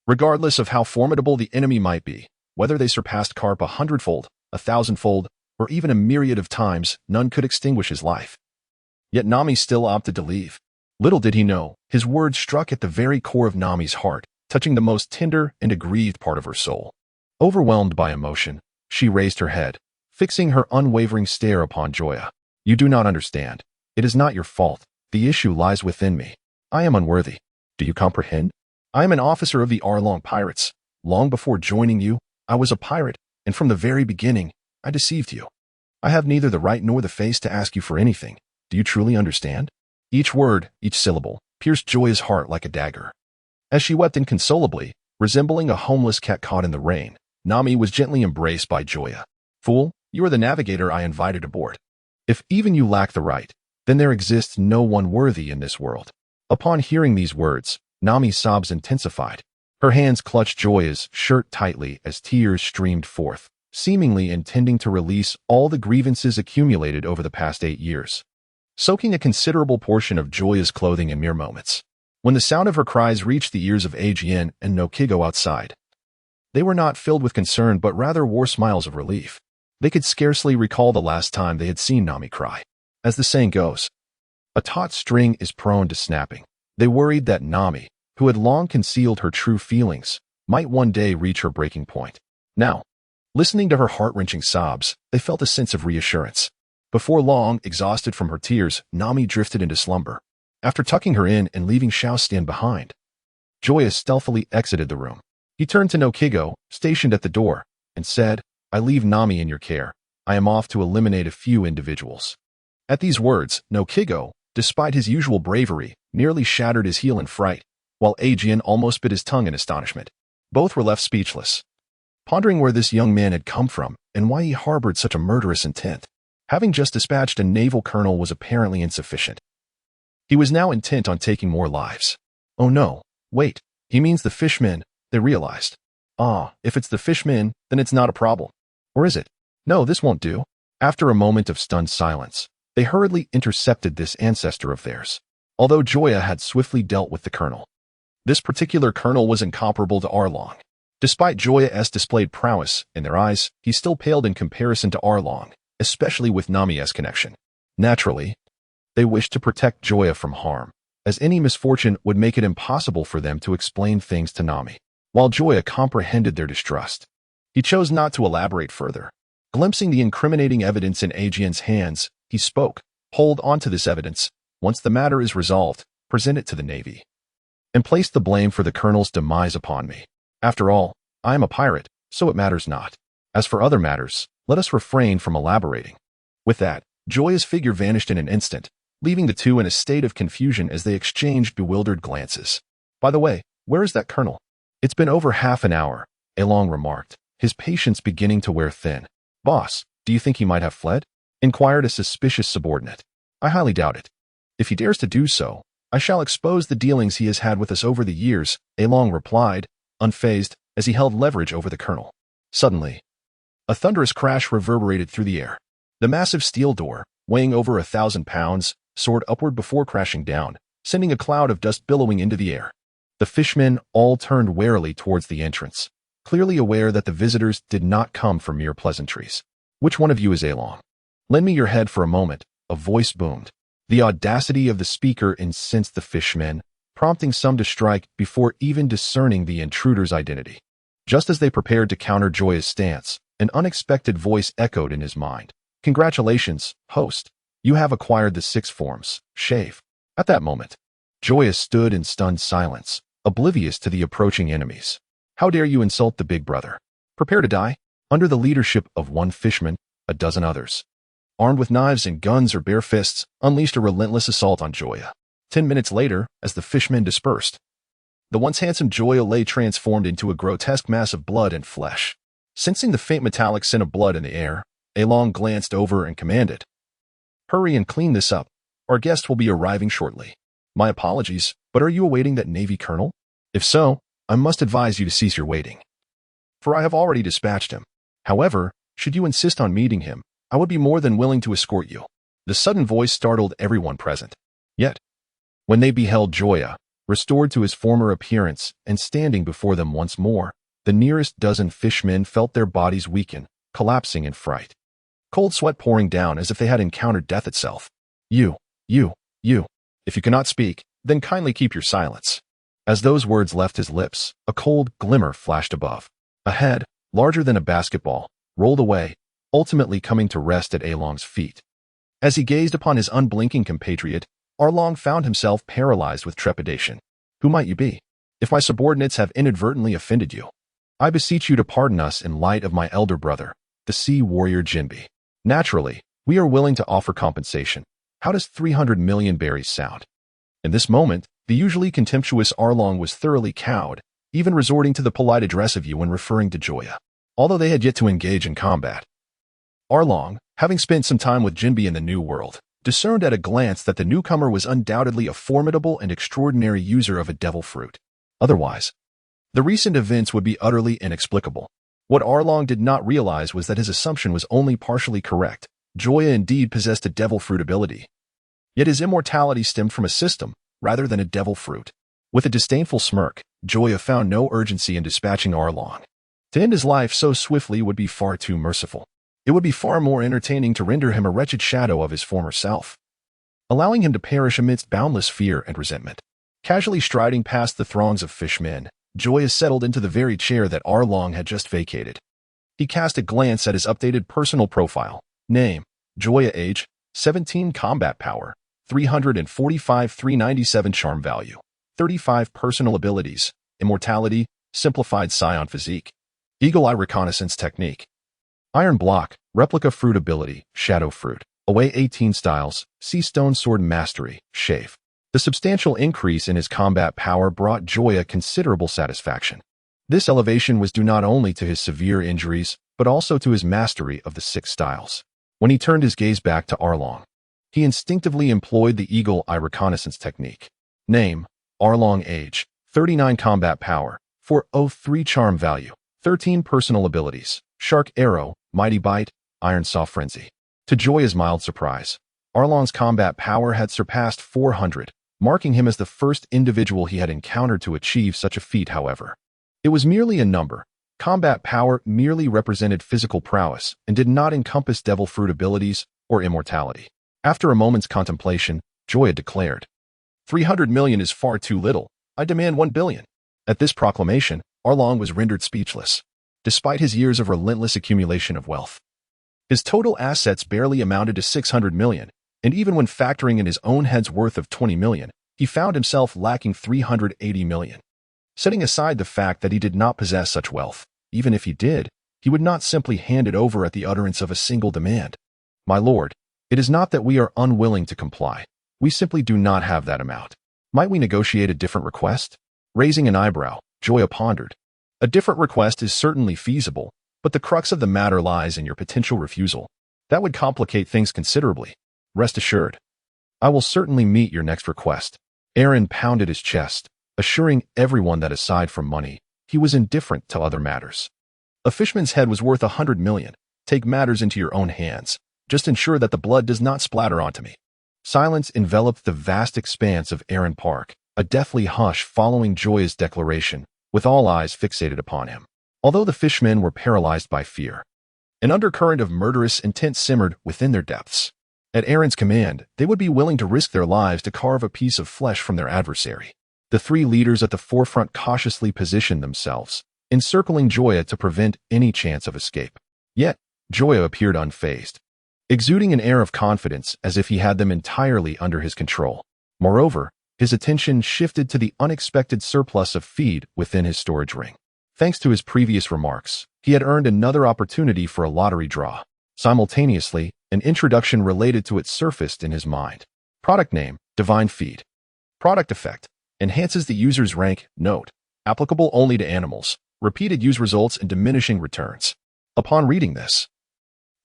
Regardless of how formidable the enemy might be, whether they surpassed Garp 100-fold, 1,000-fold, or even a myriad of times, none could extinguish his life. Yet Nami still opted to leave. Little did he know, his words struck at the very core of Nami's heart, touching the most tender and aggrieved part of her soul. Overwhelmed by emotion, she raised her head, fixing her unwavering stare upon Joya. "You do not understand. It is not your fault. The issue lies within me. I am unworthy. Do you comprehend? I am an officer of the Arlong pirates. Long before joining you, I was a pirate, and from the very beginning, I deceived you. I have neither the right nor the face to ask you for anything. Do you truly understand? Each word, each syllable, pierced Joya's heart like a dagger. As she wept inconsolably, resembling a homeless cat caught in the rain, Nami was gently embraced by Joya. Fool, you are the navigator I invited aboard. If even you lack the right, then there exists no one worthy in this world. Upon hearing these words, Nami's sobs intensified. Her hands clutched Joya's shirt tightly as tears streamed forth, seemingly intending to release all the grievances accumulated over the past 8 years, soaking a considerable portion of Joya's clothing in mere moments. When the sound of her cries reached the ears of Ajin and Nokigo outside, they were not filled with concern but rather wore smiles of relief. They could scarcely recall the last time they had seen Nami cry. As the saying goes, a taut string is prone to snapping. They worried that Nami, who had long concealed her true feelings, might one day reach her breaking point. Now, listening to her heart-wrenching sobs, they felt a sense of reassurance. Before long, exhausted from her tears, Nami drifted into slumber. After tucking her in and leaving Xiao stand behind, Joya stealthily exited the room. He turned to Nokigo, stationed at the door, and said, I leave Nami in your care. I am off to eliminate a few individuals. At these words, Nokigo, despite his usual bravery, nearly shattered his heel in fright, while Ajin almost bit his tongue in astonishment. Both were left speechless, pondering where this young man had come from and why he harbored such a murderous intent. Having just dispatched a naval colonel was apparently insufficient. He was now intent on taking more lives. Oh no, wait, he means the fishmen, they realized. If it's the fishmen, then it's not a problem. Or is it? No, this won't do. After a moment of stunned silence, they hurriedly intercepted this ancestor of theirs. Although Joya had swiftly dealt with the colonel, this particular colonel was incomparable to Arlong. Despite Joya's displayed prowess in their eyes, he still paled in comparison to Arlong, especially with Nami's connection. Naturally, they wished to protect Joya from harm, as any misfortune would make it impossible for them to explain things to Nami. While Joya comprehended their distrust, he chose not to elaborate further. Glimpsing the incriminating evidence in Ajin's hands, he spoke, hold on to this evidence. Once the matter is resolved, present it to the Navy, and place the blame for the colonel's demise upon me. After all, I am a pirate, so it matters not. As for other matters, let us refrain from elaborating. With that, Joya's figure vanished in an instant, leaving the two in a state of confusion as they exchanged bewildered glances. By the way, where is that colonel? It's been over half an hour, Along remarked, his patience beginning to wear thin. Boss, do you think he might have fled? Inquired a suspicious subordinate. I highly doubt it. If he dares to do so, I shall expose the dealings he has had with us over the years, Along replied, unfazed, as he held leverage over the colonel. Suddenly, a thunderous crash reverberated through the air. The massive steel door, weighing over 1,000 pounds, soared upward before crashing down, sending a cloud of dust billowing into the air. The fishmen all turned warily towards the entrance, clearly aware that the visitors did not come for mere pleasantries. Which one of you is Along? Lend me your head for a moment, a voice boomed. The audacity of the speaker incensed the fishmen, prompting some to strike before even discerning the intruder's identity. Just as they prepared to counter Joya's stance, an unexpected voice echoed in his mind. Congratulations, host. You have acquired the 6 forms, shave. At that moment, Joya stood in stunned silence, oblivious to the approaching enemies. How dare you insult the big brother? Prepare to die. Under the leadership of one fishman, a dozen others, armed with knives and guns or bare fists, unleashed a relentless assault on Joya. 10 minutes later, as the fishmen dispersed, the once handsome Joya lay transformed into a grotesque mass of blood and flesh. Sensing the faint metallic scent of blood in the air, Along glanced over and commanded, "Hurry and clean this up. Our guest will be arriving shortly." My apologies, but are you awaiting that Navy colonel? If so, I must advise you to cease your waiting, for I have already dispatched him. However, should you insist on meeting him, I would be more than willing to escort you. The sudden voice startled everyone present. Yet, when they beheld Joya, restored to his former appearance and standing before them once more, the nearest dozen fishmen felt their bodies weaken, collapsing in fright. Cold sweat pouring down as if they had encountered death itself. You. If you cannot speak, then kindly keep your silence. As those words left his lips, a cold glimmer flashed above. A head, larger than a basketball, rolled away, ultimately coming to rest at Along's feet. As he gazed upon his unblinking compatriot, Arlong found himself paralyzed with trepidation. Who might you be? If my subordinates have inadvertently offended you, I beseech you to pardon us in light of my elder brother, the sea warrior Jinbe. Naturally, we are willing to offer compensation. How does 300 million berries sound? In this moment, the usually contemptuous Arlong was thoroughly cowed, even resorting to the polite address of you when referring to Joya, although they had yet to engage in combat. Arlong, having spent some time with Jinbe in the New World, discerned at a glance that the newcomer was undoubtedly a formidable and extraordinary user of a devil fruit. Otherwise, the recent events would be utterly inexplicable. What Arlong did not realize was that his assumption was only partially correct. Joya indeed possessed a devil fruit ability. Yet his immortality stemmed from a system, rather than a devil fruit. With a disdainful smirk, Joya found no urgency in dispatching Arlong. To end his life so swiftly would be far too merciful. It would be far more entertaining to render him a wretched shadow of his former self, allowing him to perish amidst boundless fear and resentment. Casually striding past the throngs of fishmen, Joya settled into the very chair that Arlong had just vacated. He cast a glance at his updated personal profile. Name: Joya. Age: 17. Combat power: 345. 397. Charm value: 35. Personal abilities: Immortality, Simplified Saiyan physique, Eagle Eye reconnaissance technique, Iron block, replica fruit ability, Shadow fruit, Away 18 styles, Sea Stone sword mastery, Shave. The substantial increase in his combat power brought Joya considerable satisfaction. This elevation was due not only to his severe injuries, but also to his mastery of the 6 styles. When he turned his gaze back to Arlong, he instinctively employed the Eagle Eye reconnaissance technique. Name: Arlong. Age: 39. Combat power: 403. Charm value: 13. Personal abilities: Shark arrow, Mighty bite, Iron saw frenzy. To Joya's mild surprise, Arlong's combat power had surpassed 400, marking him as the first individual he had encountered to achieve such a feat. However, it was merely a number. Combat power merely represented physical prowess and did not encompass devil fruit abilities or immortality. After a moment's contemplation, Joya declared, 300 million is far too little. I demand 1 billion. At this proclamation, Arlong was rendered speechless. Despite his years of relentless accumulation of wealth, his total assets barely amounted to 600 million, and even when factoring in his own head's worth of 20 million, he found himself lacking 380 million. Setting aside the fact that he did not possess such wealth, even if he did, he would not simply hand it over at the utterance of a single demand. My lord, it is not that we are unwilling to comply. We simply do not have that amount. Might we negotiate a different request? Raising an eyebrow, Joya pondered. A different request is certainly feasible, but the crux of the matter lies in your potential refusal. That would complicate things considerably. Rest assured, I will certainly meet your next request. Aaron pounded his chest, assuring everyone that aside from money, he was indifferent to other matters. A fishman's head was worth 100 million. Take matters into your own hands. Just ensure that the blood does not splatter onto me. Silence enveloped the vast expanse of Aaron Park, a deathly hush following Joya's declaration, with all eyes fixated upon him. Although the fishmen were paralyzed by fear, an undercurrent of murderous intent simmered within their depths. At Aaron's command, they would be willing to risk their lives to carve a piece of flesh from their adversary. The 3 leaders at the forefront cautiously positioned themselves, encircling Joya to prevent any chance of escape. Yet, Joya appeared unfazed, exuding an air of confidence as if he had them entirely under his control. Moreover, his attention shifted to the unexpected surplus of feed within his storage ring. Thanks to his previous remarks, he had earned another opportunity for a lottery draw. Simultaneously, an introduction related to it surfaced in his mind. Product name: Divine Feed. Product effect: enhances the user's rank. Note: applicable only to animals. Repeated use results in diminishing returns. Upon reading this,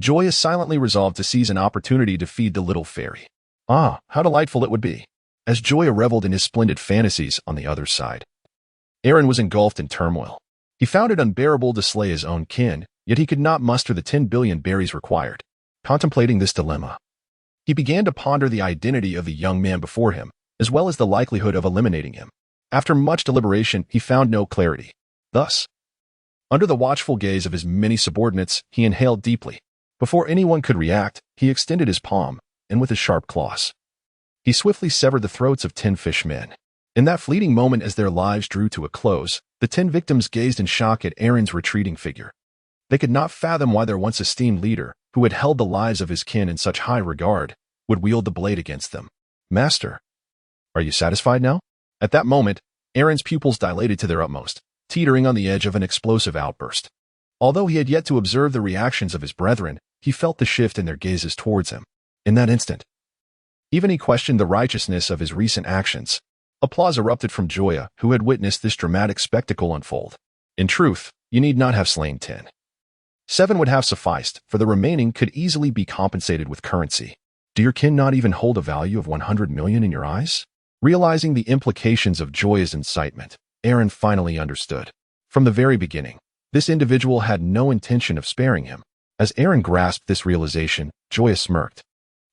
Joya silently resolved to seize an opportunity to feed the little fairy. Ah, how delightful it would be! As Joya reveled in his splendid fantasies on the other side, Aaron was engulfed in turmoil. He found it unbearable to slay his own kin, yet he could not muster the 10 billion berries required. Contemplating this dilemma, he began to ponder the identity of the young man before him, as well as the likelihood of eliminating him. After much deliberation, he found no clarity. Thus, under the watchful gaze of his many subordinates, he inhaled deeply. Before anyone could react, he extended his palm, and with his sharp claws, he swiftly severed the throats of 10 fishmen. In that fleeting moment as their lives drew to a close, the 10 victims gazed in shock at Aaron's retreating figure. They could not fathom why their once esteemed leader, who had held the lives of his kin in such high regard, would wield the blade against them. Master, are you satisfied now? At that moment, Aaron's pupils dilated to their utmost, teetering on the edge of an explosive outburst. Although he had yet to observe the reactions of his brethren, he felt the shift in their gazes towards him. In that instant, Even he questioned the righteousness of his recent actions. Applause erupted from Joya, who had witnessed this dramatic spectacle unfold. In truth, you need not have slain 10. 7 would have sufficed, for the remaining could easily be compensated with currency. Do your kin not even hold a value of 100 million in your eyes? Realizing the implications of Joya's incitement, Eren finally understood. From the very beginning, this individual had no intention of sparing him. As Eren grasped this realization, Joya smirked,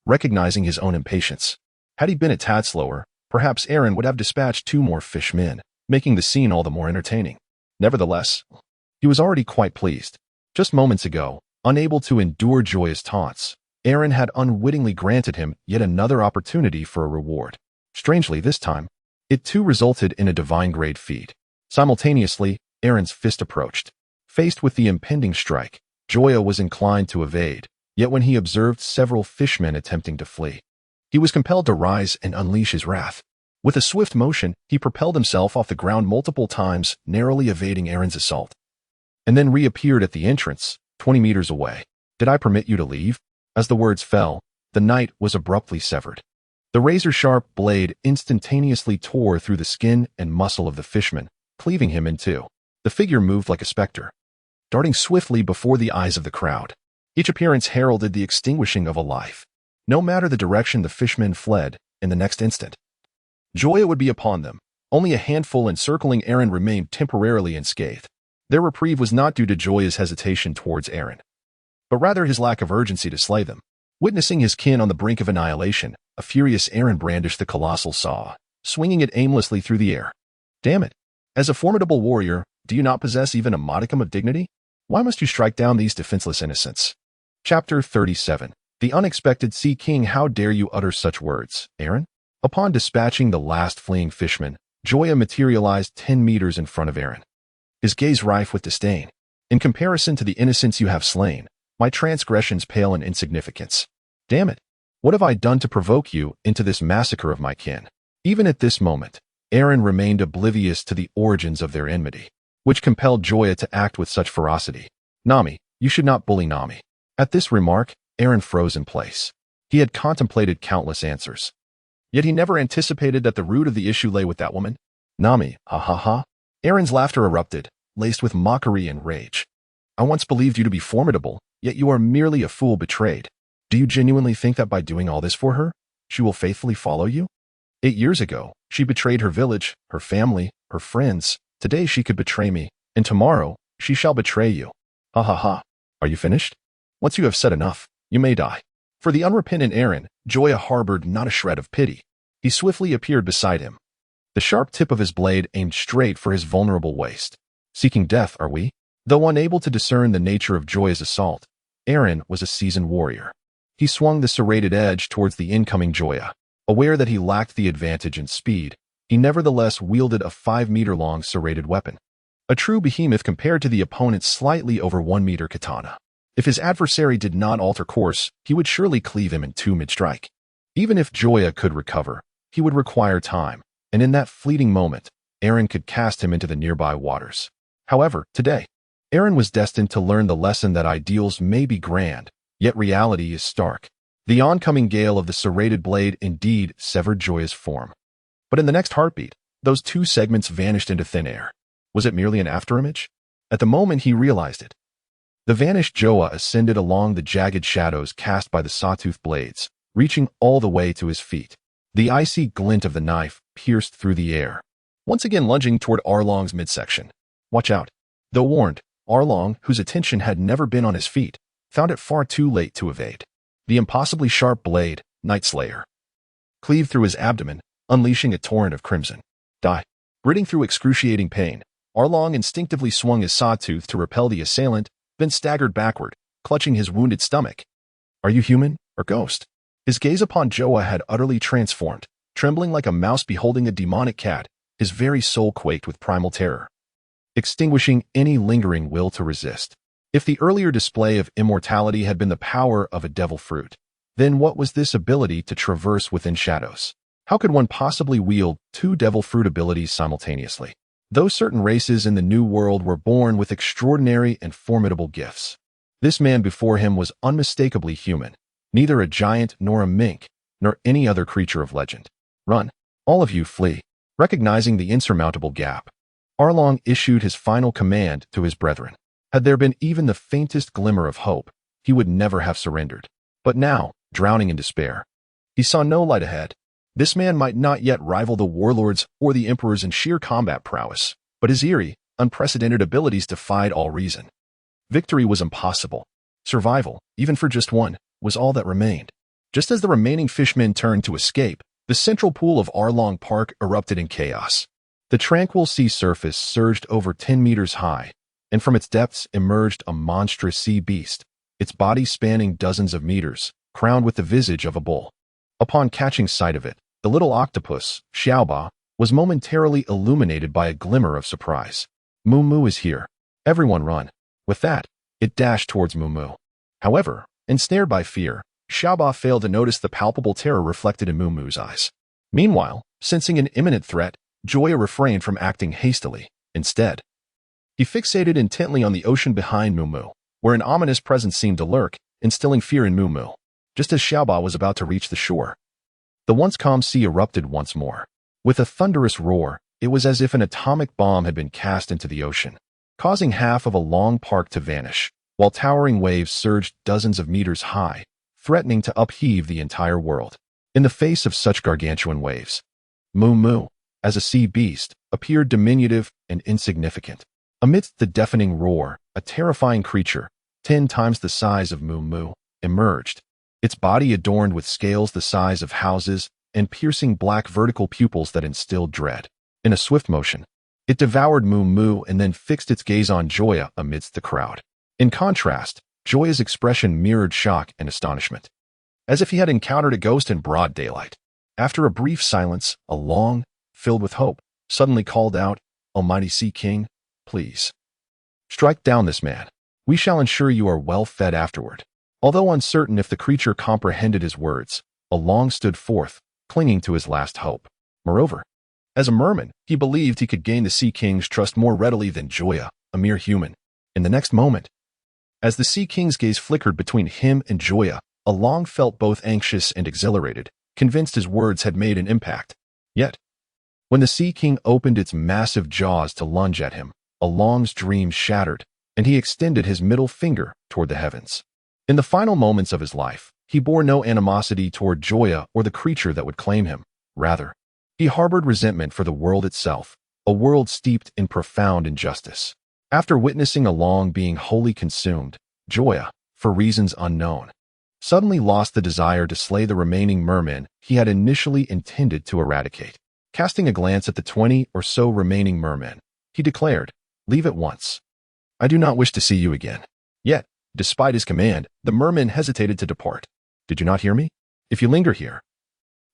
recognizing his own impatience. Had he been a tad slower, perhaps Eren would have dispatched 2 more fishmen, making the scene all the more entertaining. Nevertheless, he was already quite pleased. Just moments ago, unable to endure Joya's taunts, Eren had unwittingly granted him yet another opportunity for a reward. Strangely, this time, it too resulted in a divine-grade feat. Simultaneously, Eren's fist approached. Faced with the impending strike, Joya was inclined to evade, yet when he observed several fishmen attempting to flee, he was compelled to rise and unleash his wrath. With a swift motion, he propelled himself off the ground multiple times, narrowly evading Eren's assault, and then reappeared at the entrance, 20 meters away. Did I permit you to leave? As the words fell, the knight was abruptly severed. The razor-sharp blade instantaneously tore through the skin and muscle of the fishman, cleaving him in two. The figure moved like a specter, darting swiftly before the eyes of the crowd. Each appearance heralded the extinguishing of a life. No matter the direction the fishmen fled, in the next instant, Joya would be upon them. Only a handful encircling Eren remained temporarily unscathed. Their reprieve was not due to Joya's hesitation towards Eren, but rather his lack of urgency to slay them. Witnessing his kin on the brink of annihilation, a furious Eren brandished the colossal saw, swinging it aimlessly through the air. Damn it! As a formidable warrior, do you not possess even a modicum of dignity? Why must you strike down these defenseless innocents? Chapter 37. The Unexpected Sea King. How dare you utter such words, Eren? Upon dispatching the last fleeing fishman, Joya materialized 10 meters in front of Eren, his gaze rife with disdain. In comparison to the innocents you have slain, my transgressions pale in insignificance. Damn it! What have I done to provoke you into this massacre of my kin? Even at this moment, Eren remained oblivious to the origins of their enmity, which compelled Joya to act with such ferocity. Nami, you should not bully Nami. At this remark, Eren froze in place. He had contemplated countless answers, yet he never anticipated that the root of the issue lay with that woman. Nami, ha ha ha. Eren's laughter erupted, laced with mockery and rage. I once believed you to be formidable, yet you are merely a fool betrayed. Do you genuinely think that by doing all this for her, she will faithfully follow you? 8 years ago, she betrayed her village, her family, her friends. Today she could betray me, and tomorrow she shall betray you. Ha ha ha. Are you finished? Once you have said enough, you may die. For the unrepentant Eren, Joya harbored not a shred of pity. He swiftly appeared beside him, the sharp tip of his blade aimed straight for his vulnerable waist. Seeking death, are we? Though unable to discern the nature of Joya's assault, Eren was a seasoned warrior. He swung the serrated edge towards the incoming Joya. Aware that he lacked the advantage in speed, he nevertheless wielded a 5-meter-long serrated weapon, a true behemoth compared to the opponent's slightly over 1-meter katana. If his adversary did not alter course, he would surely cleave him in two mid-strike. Even if Joya could recover, he would require time, and in that fleeting moment, Eren could cast him into the nearby waters. However, today, Eren was destined to learn the lesson that ideals may be grand, yet reality is stark. The oncoming gale of the serrated blade indeed severed Joya's form. But in the next heartbeat, those two segments vanished into thin air. Was it merely an afterimage? At the moment he realized it, the vanished Joya ascended along the jagged shadows cast by the sawtooth blades, reaching all the way to his feet. The icy glint of the knife pierced through the air, once again lunging toward Arlong's midsection. Watch out. Though warned, Arlong, whose attention had never been on his feet, found it far too late to evade. The impossibly sharp blade, Night Slayer, cleaved through his abdomen, unleashing a torrent of crimson. Die. Gritting through excruciating pain, Arlong instinctively swung his sawtooth to repel the assailant, then staggered backward, clutching his wounded stomach. Are you human or ghost? His gaze upon Joya had utterly transformed. Trembling like a mouse beholding a demonic cat, his very soul quaked with primal terror, extinguishing any lingering will to resist. If the earlier display of immortality had been the power of a devil fruit, then what was this ability to traverse within shadows? How could one possibly wield two devil fruit abilities simultaneously? Though certain races in the New World were born with extraordinary and formidable gifts, this man before him was unmistakably human, neither a giant nor a mink, nor any other creature of legend. Run. All of you flee. Recognizing the insurmountable gap, Arlong issued his final command to his brethren. Had there been even the faintest glimmer of hope, he would never have surrendered. But now, drowning in despair, he saw no light ahead. This man might not yet rival the warlords or the emperors in sheer combat prowess, but his eerie, unprecedented abilities defied all reason. Victory was impossible. Survival, even for just one, was all that remained. Just as the remaining fishmen turned to escape, the central pool of Arlong Park erupted in chaos. The tranquil sea surface surged over 10 meters high, and from its depths emerged a monstrous sea beast, its body spanning dozens of meters, crowned with the visage of a bull. Upon catching sight of it, the little octopus, Xiaoba, was momentarily illuminated by a glimmer of surprise. Moo Moo is here. Everyone run. With that, it dashed towards Moo Moo. However, ensnared by fear, Xiaoba failed to notice the palpable terror reflected in Moo Moo's eyes. Meanwhile, sensing an imminent threat, Joya refrained from acting hastily. Instead, he fixated intently on the ocean behind Moo Moo, where an ominous presence seemed to lurk, instilling fear in Moo Moo. Just as Xiaoba was about to reach the shore, the once calm sea erupted once more. With a thunderous roar, it was as if an atomic bomb had been cast into the ocean, causing half of a long park to vanish, while towering waves surged dozens of meters high, threatening to upheave the entire world. In the face of such gargantuan waves, Moo Moo, as a sea beast, appeared diminutive and insignificant. Amidst the deafening roar, a terrifying creature, 10 times the size of Moo Moo, emerged, its body adorned with scales the size of houses and piercing black vertical pupils that instilled dread. In a swift motion, it devoured Moo Moo and then fixed its gaze on Joya amidst the crowd. In contrast, Joya's expression mirrored shock and astonishment, as if he had encountered a ghost in broad daylight. After a brief silence, Along, filled with hope, suddenly called out, "Almighty Sea King, please strike down this man. We shall ensure you are well fed afterward." Although uncertain if the creature comprehended his words, Along stood forth, clinging to his last hope. Moreover, as a merman, he believed he could gain the Sea King's trust more readily than Joya, a mere human. In the next moment, as the Sea King's gaze flickered between him and Joya, Along felt both anxious and exhilarated, convinced his words had made an impact. Yet, when the Sea King opened its massive jaws to lunge at him, Along's dream shattered, and he extended his middle finger toward the heavens. In the final moments of his life, he bore no animosity toward Joya or the creature that would claim him. Rather, he harbored resentment for the world itself, a world steeped in profound injustice. After witnessing Along being wholly consumed, Joya, for reasons unknown, suddenly lost the desire to slay the remaining mermen he had initially intended to eradicate. Casting a glance at the 20 or so remaining mermen, he declared, "Leave at once. I do not wish to see you again." Yet, despite his command, the mermen hesitated to depart. "Did you not hear me? If you linger here,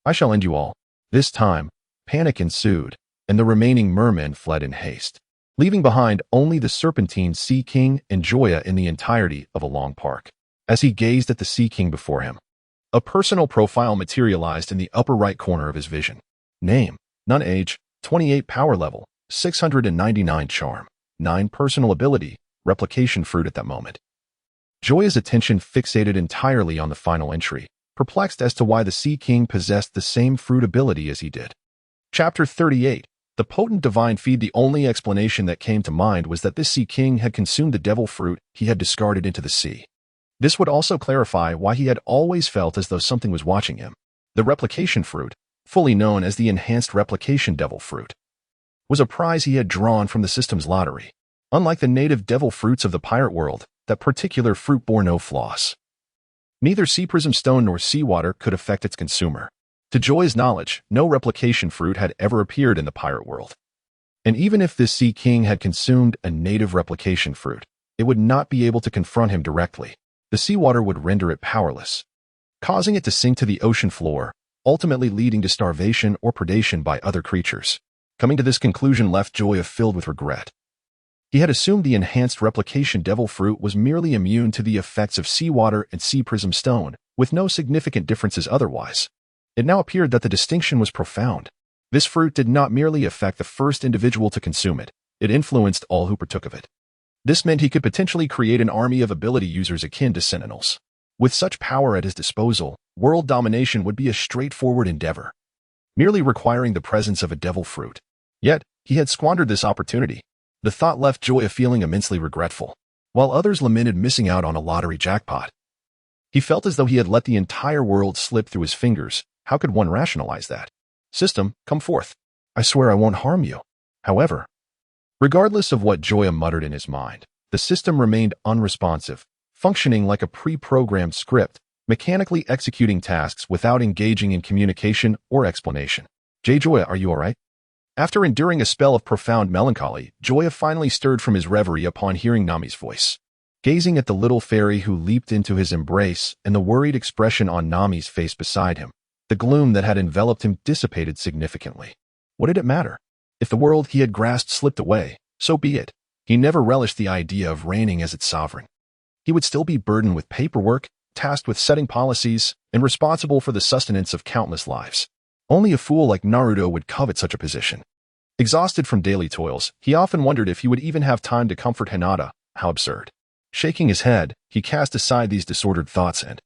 I shall end you all." This time, panic ensued, and the remaining mermen fled in haste, leaving behind only the serpentine Sea King and Joya in the entirety of Along Park. As he gazed at the Sea King before him, a personal profile materialized in the upper right corner of his vision. Name, none age, 28 power level, 699 charm, 9 personal ability, replication fruit at that moment. Joya's attention fixated entirely on the final entry, perplexed as to why the Sea King possessed the same fruit ability as he did. Chapter 38. The potent divine feed. The only explanation that came to mind was that this Sea King had consumed the devil fruit he had discarded into the sea. This would also clarify why he had always felt as though something was watching him. The replication fruit, fully known as the enhanced replication devil fruit, was a prize he had drawn from the system's lottery. Unlike the native devil fruits of the pirate world, that particular fruit bore no flaws. Neither sea prism stone nor seawater could affect its consumer. To Joya's knowledge, no replication fruit had ever appeared in the pirate world. And even if this Sea King had consumed a native replication fruit, it would not be able to confront him directly. The seawater would render it powerless, causing it to sink to the ocean floor, ultimately leading to starvation or predation by other creatures. Coming to this conclusion left Joya filled with regret. He had assumed the enhanced replication devil fruit was merely immune to the effects of seawater and sea prism stone, with no significant differences otherwise. It now appeared that the distinction was profound. This fruit did not merely affect the first individual to consume it, it influenced all who partook of it. This meant he could potentially create an army of ability users akin to sentinels. With such power at his disposal, world domination would be a straightforward endeavor, merely requiring the presence of a devil fruit. Yet, he had squandered this opportunity. The thought left Joya feeling immensely regretful, while others lamented missing out on a lottery jackpot. He felt as though he had let the entire world slip through his fingers. How could one rationalize that? System, come forth. I swear I won't harm you. However, regardless of what Joya muttered in his mind, the system remained unresponsive, functioning like a pre-programmed script, mechanically executing tasks without engaging in communication or explanation. Joya, are you all right? After enduring a spell of profound melancholy, Joya finally stirred from his reverie upon hearing Nami's voice. Gazing at the little fairy who leaped into his embrace and the worried expression on Nami's face beside him, the gloom that had enveloped him dissipated significantly. What did it matter? If the world he had grasped slipped away, so be it. He never relished the idea of reigning as its sovereign. He would still be burdened with paperwork, tasked with setting policies, and responsible for the sustenance of countless lives. Only a fool like Naruto would covet such a position. Exhausted from daily toils, he often wondered if he would even have time to comfort Hinata. How absurd. Shaking his head, he cast aside these disordered thoughts and,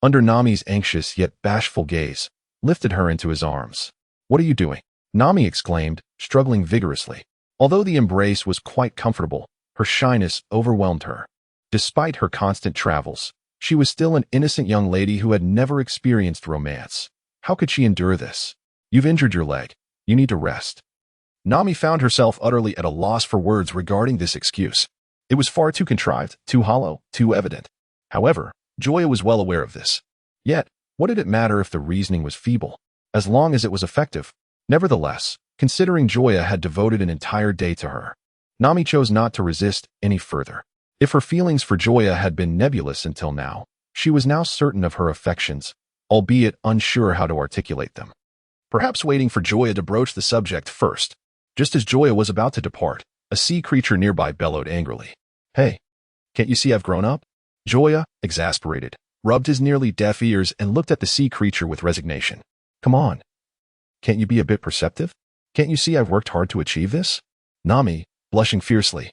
under Nami's anxious yet bashful gaze, lifted her into his arms. What are you doing? Nami exclaimed, struggling vigorously. Although the embrace was quite comfortable, her shyness overwhelmed her. Despite her constant travels, she was still an innocent young lady who had never experienced romance. How could she endure this? You've injured your leg. You need to rest. Nami found herself utterly at a loss for words regarding this excuse. It was far too contrived, too hollow, too evident. However, Joya was well aware of this. Yet, what did it matter if the reasoning was feeble, as long as it was effective? Nevertheless, considering Joya had devoted an entire day to her, Nami chose not to resist any further. If her feelings for Joya had been nebulous until now, she was now certain of her affections, albeit unsure how to articulate them. Perhaps waiting for Joya to broach the subject first. Just as Joya was about to depart, a sea creature nearby bellowed angrily. Hey, can't you see I've grown up? Joya, exasperated, rubbed his nearly deaf ears and looked at the sea creature with resignation. Come on. Can't you be a bit perceptive? Can't you see I've worked hard to achieve this? Nami, blushing fiercely,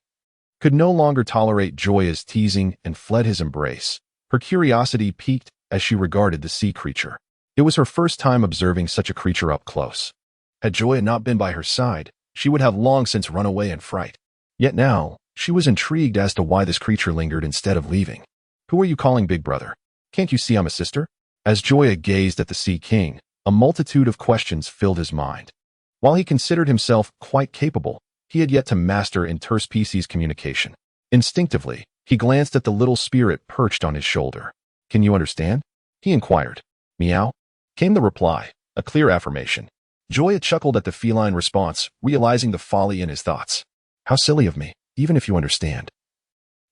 could no longer tolerate Joya's teasing and fled his embrace. Her curiosity piqued as she regarded the sea creature. It was her first time observing such a creature up close. Had Joya not been by her side, she would have long since run away in fright. Yet now, she was intrigued as to why this creature lingered instead of leaving. Who are you calling big brother? Can't you see I'm a sister? As Joya gazed at the Sea King, a multitude of questions filled his mind. While he considered himself quite capable, he had yet to master interspecies communication. Instinctively, he glanced at the little spirit perched on his shoulder. Can you understand? He inquired. Meow? Came the reply, a clear affirmation. Joya chuckled at the feline response, realizing the folly in his thoughts. How silly of me, even if you understand.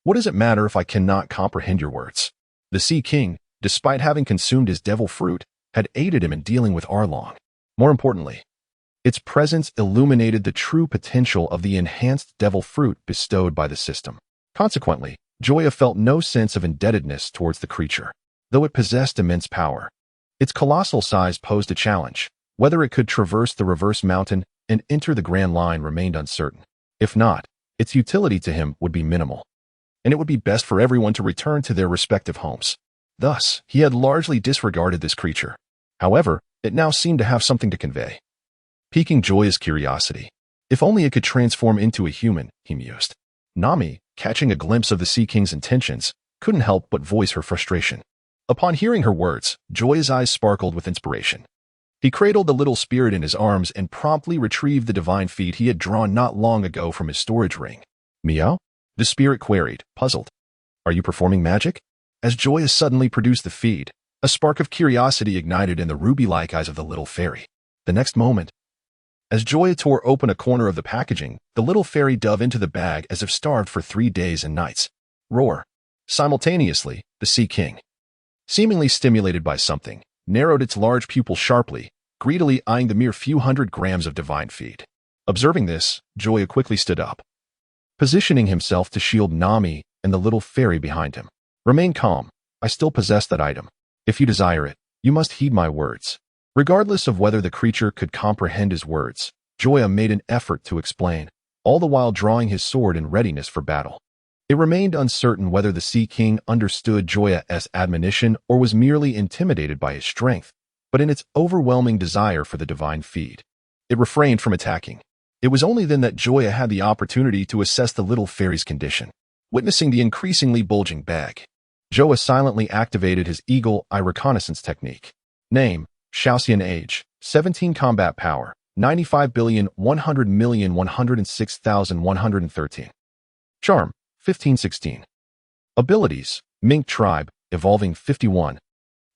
What does it matter if I cannot comprehend your words? The Sea King, despite having consumed his devil fruit, had aided him in dealing with Arlong. More importantly, its presence illuminated the true potential of the enhanced devil fruit bestowed by the system. Consequently, Joya felt no sense of indebtedness towards the creature, though it possessed immense power. Its colossal size posed a challenge. Whether it could traverse the reverse mountain and enter the Grand Line remained uncertain. If not, its utility to him would be minimal, and it would be best for everyone to return to their respective homes. Thus, he had largely disregarded this creature. However, it now seemed to have something to convey, piquing Joya's curiosity. If only it could transform into a human, he mused. Nami, catching a glimpse of the Sea King's intentions, couldn't help but voice her frustration. Upon hearing her words, Joya's eyes sparkled with inspiration. He cradled the little spirit in his arms and promptly retrieved the divine feed he had drawn not long ago from his storage ring. Meow? The spirit queried, puzzled. Are you performing magic? As Joya suddenly produced the feed, a spark of curiosity ignited in the ruby-like eyes of the little fairy. The next moment, as Joya tore open a corner of the packaging, the little fairy dove into the bag as if starved for 3 days and nights. Roar. Simultaneously, the Sea King, seemingly stimulated by something, narrowed its large pupil sharply, greedily eyeing the mere few hundred grams of divine feed. Observing this, Joya quickly stood up, positioning himself to shield Nami and the little fairy behind him. Remain calm. I still possess that item. If you desire it, you must heed my words. Regardless of whether the creature could comprehend his words, Joya made an effort to explain, all the while drawing his sword in readiness for battle. It remained uncertain whether the Sea King understood Joya's admonition or was merely intimidated by his strength, but in its overwhelming desire for the divine feed, it refrained from attacking. It was only then that Joya had the opportunity to assess the little fairy's condition. Witnessing the increasingly bulging bag, Joya silently activated his eagle eye reconnaissance technique. Name, Xiaoxian. Age, 17. Combat power, 95,100,106,113. Charm, 1516. Abilities, Mink Tribe, evolving 51,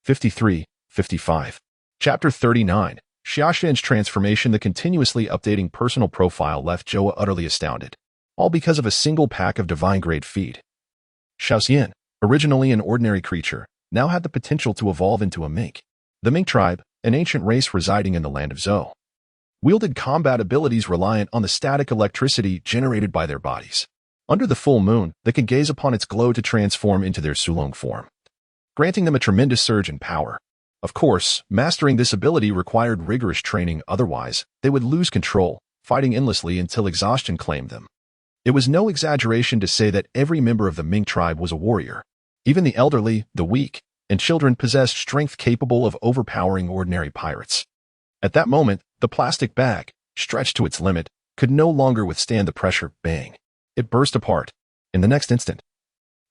53, 55. Chapter 39. Xiaoxian's transformation. The continuously updating personal profile left Joya utterly astounded, all because of a single pack of divine-grade feed. Xiaoxian, originally an ordinary creature, now had the potential to evolve into a mink. The Mink Tribe, an ancient race residing in the land of Zoro, wielded combat abilities reliant on the static electricity generated by their bodies. Under the full moon, they could gaze upon its glow to transform into their Sulong form, granting them a tremendous surge in power. Of course, mastering this ability required rigorous training, otherwise they would lose control, fighting endlessly until exhaustion claimed them. It was no exaggeration to say that every member of the Mink tribe was a warrior. Even the elderly, the weak, and children possessed strength capable of overpowering ordinary pirates. At that moment, the plastic bag, stretched to its limit, could no longer withstand the pressure. Bang! It burst apart. In the next instant,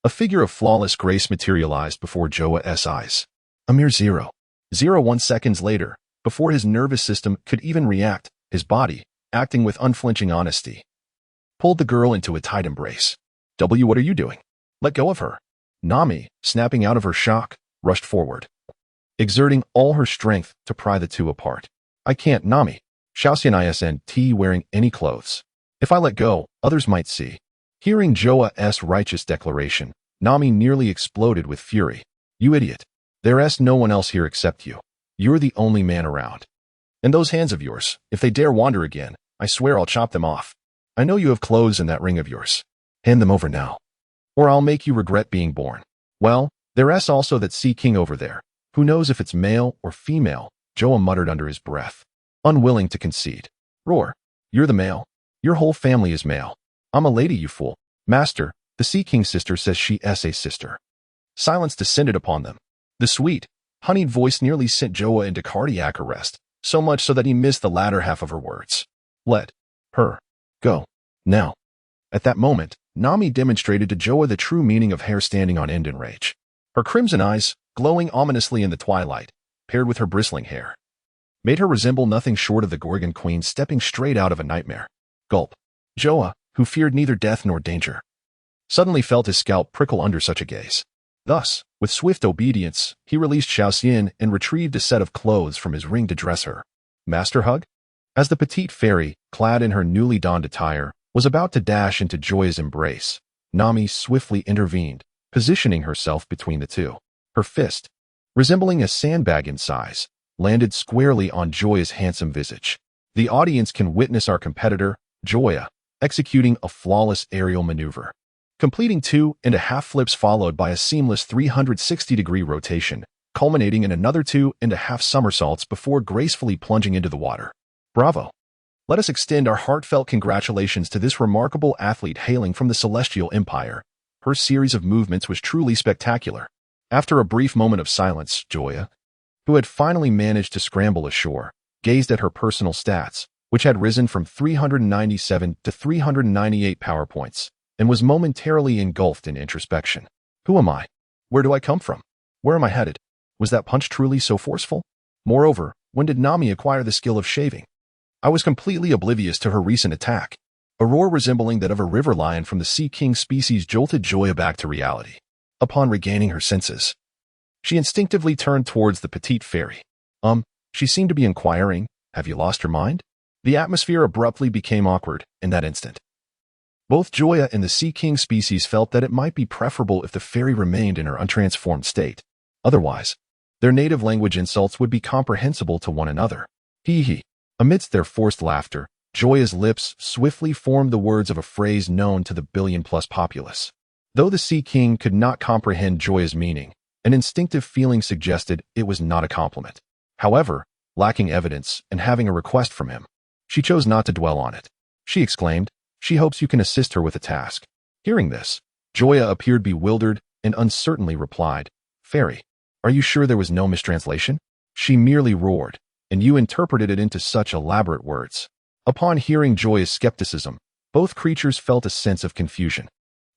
a figure of flawless grace materialized before Joya's eyes. A mere 0.01 seconds later, before his nervous system could even react, his body, acting with unflinching honesty, pulled the girl into a tight embrace. What are you doing? Let go of her. Nami, snapping out of her shock, rushed forward, exerting all her strength to pry the two apart. I can't, Nami. Xiaoxian isn't wearing any clothes. If I let go, others might see. Hearing Joya's righteous declaration, Nami nearly exploded with fury. You idiot. There's no one else here except you. You're the only man around. And those hands of yours, if they dare wander again, I swear I'll chop them off. I know you have clothes in that ring of yours. Hand them over now, or I'll make you regret being born. Well, there's also that Sea King over there. Who knows if it's male or female? Joya muttered under his breath, unwilling to concede. Roar. You're the male. Your whole family is male. I'm a lady, you fool. Master, the Sea King's sister says she's a sister. Silence descended upon them. The sweet, honeyed voice nearly sent Joya into cardiac arrest, so much so that he missed the latter half of her words. Let her go. Now. At that moment, Nami demonstrated to Joya the true meaning of hair standing on end in rage. Her crimson eyes, glowing ominously in the twilight, paired with her bristling hair, made her resemble nothing short of the Gorgon Queen stepping straight out of a nightmare. Gulp. Joya, who feared neither death nor danger, suddenly felt his scalp prickle under such a gaze. Thus, with swift obedience, he released Xiaoxian and retrieved a set of clothes from his ring to dress her. Master hug? As the petite fairy, clad in her newly donned attire, was about to dash into Joya's embrace, Nami swiftly intervened, positioning herself between the two. Her fist, resembling a sandbag in size, landed squarely on Joya's handsome visage. The audience can witness our competitor, Joya, executing a flawless aerial maneuver, completing 2.5 flips followed by a seamless 360-degree rotation, culminating in another 2.5 somersaults before gracefully plunging into the water. Bravo! Let us extend our heartfelt congratulations to this remarkable athlete hailing from the Celestial Empire. Her series of movements was truly spectacular. After a brief moment of silence, Joya, who had finally managed to scramble ashore, gazed at her personal stats, which had risen from 397 to 398 power points, and was momentarily engulfed in introspection. Who am I? Where do I come from? Where am I headed? Was that punch truly so forceful? Moreover, when did Nami acquire the skill of shaving? I was completely oblivious to her recent attack. A roar resembling that of a river lion from the Sea King species jolted Joya back to reality. Upon regaining her senses, she instinctively turned towards the petite fairy. She seemed to be inquiring, have you lost your mind? The atmosphere abruptly became awkward in that instant. Both Joya and the Sea King species felt that it might be preferable if the fairy remained in her untransformed state. Otherwise, their native language insults would be comprehensible to one another. Hee hee. Amidst their forced laughter, Joya's lips swiftly formed the words of a phrase known to the billion-plus populace. Though the Sea King could not comprehend Joya's meaning, an instinctive feeling suggested it was not a compliment. However, lacking evidence and having a request from him, she chose not to dwell on it. She exclaimed, she hopes you can assist her with a task. Hearing this, Joya appeared bewildered and uncertainly replied, "Fairy, are you sure there was no mistranslation?" She merely roared, "And you interpreted it into such elaborate words." Upon hearing Joya's skepticism, both creatures felt a sense of confusion.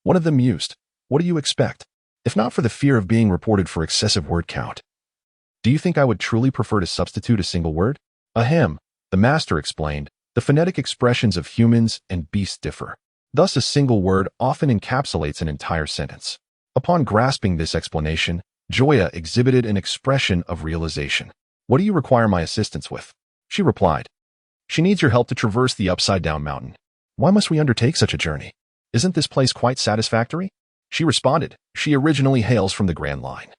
One of them mused, "What do you expect? If not for the fear of being reported for excessive word count. Do you think I would truly prefer to substitute a single word?" "Ahem," the master explained, "the phonetic expressions of humans and beasts differ. Thus a single word often encapsulates an entire sentence." Upon grasping this explanation, Joya exhibited an expression of realization. "What do you require my assistance with?" She replied, "She needs your help to traverse the upside-down mountain." "Why must we undertake such a journey? Isn't this place quite satisfactory?" She responded, "She originally hails from the Grand Line,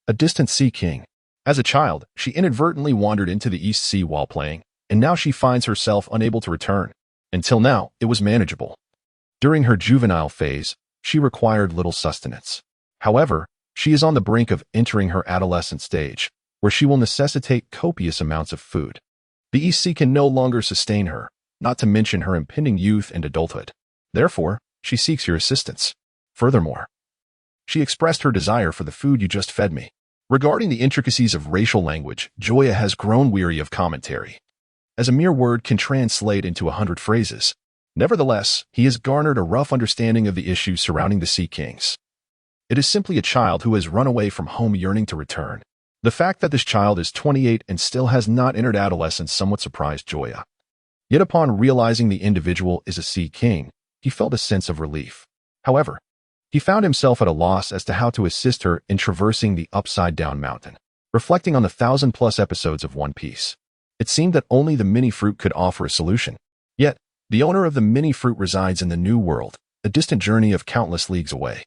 a distant sea king. As a child, she inadvertently wandered into the East Sea while playing, and now she finds herself unable to return. Until now, it was manageable. During her juvenile phase, she required little sustenance. However, she is on the brink of entering her adolescent stage, where she will necessitate copious amounts of food. The East Sea can no longer sustain her, not to mention her impending youth and adulthood. Therefore, she seeks your assistance. Furthermore, she expressed her desire for the food you just fed me." Regarding the intricacies of racial language, Joya has grown weary of commentary, as a mere word can translate into 100 phrases. Nevertheless, he has garnered a rough understanding of the issues surrounding the Sea Kings. It is simply a child who has run away from home yearning to return. The fact that this child is 28 and still has not entered adolescence somewhat surprised Joya. Yet upon realizing the individual is a Sea King, he felt a sense of relief. However, he found himself at a loss as to how to assist her in traversing the upside-down mountain. Reflecting on the 1,000+ episodes of One Piece, it seemed that only the mini-fruit could offer a solution. Yet, the owner of the mini-fruit resides in the New World, a distant journey of countless leagues away,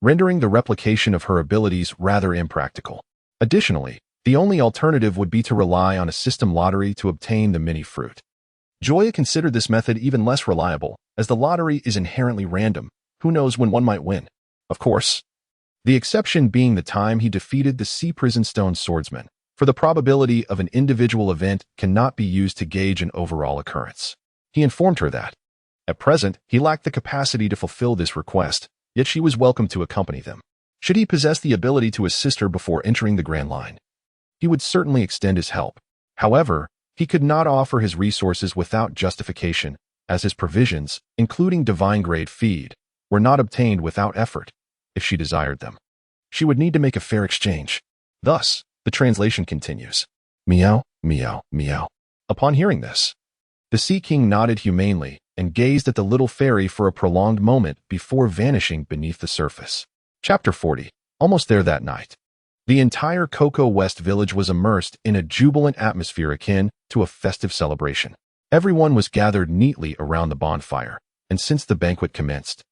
rendering the replication of her abilities rather impractical. Additionally, the only alternative would be to rely on a system lottery to obtain the mini-fruit. Joya considered this method even less reliable, as the lottery is inherently random. Who knows when one might win? Of course, the exception being the time he defeated the Sea Prison Stone swordsman, for the probability of an individual event cannot be used to gauge an overall occurrence. He informed her that, at present, he lacked the capacity to fulfill this request, yet she was welcome to accompany them. Should he possess the ability to assist her before entering the Grand Line, he would certainly extend his help. However, he could not offer his resources without justification, as his provisions, including divine-grade feed, were not obtained without effort. If she desired them, she would need to make a fair exchange. Thus, the translation continues. Meow, meow, meow. Upon hearing this, the Sea King nodded humanely and gazed at the little fairy for a prolonged moment before vanishing beneath the surface. Chapter 40. Almost there that night. The entire Cocoa West village was immersed in a jubilant atmosphere akin to a festive celebration. Everyone was gathered neatly around the bonfire, and since the banquet commenced,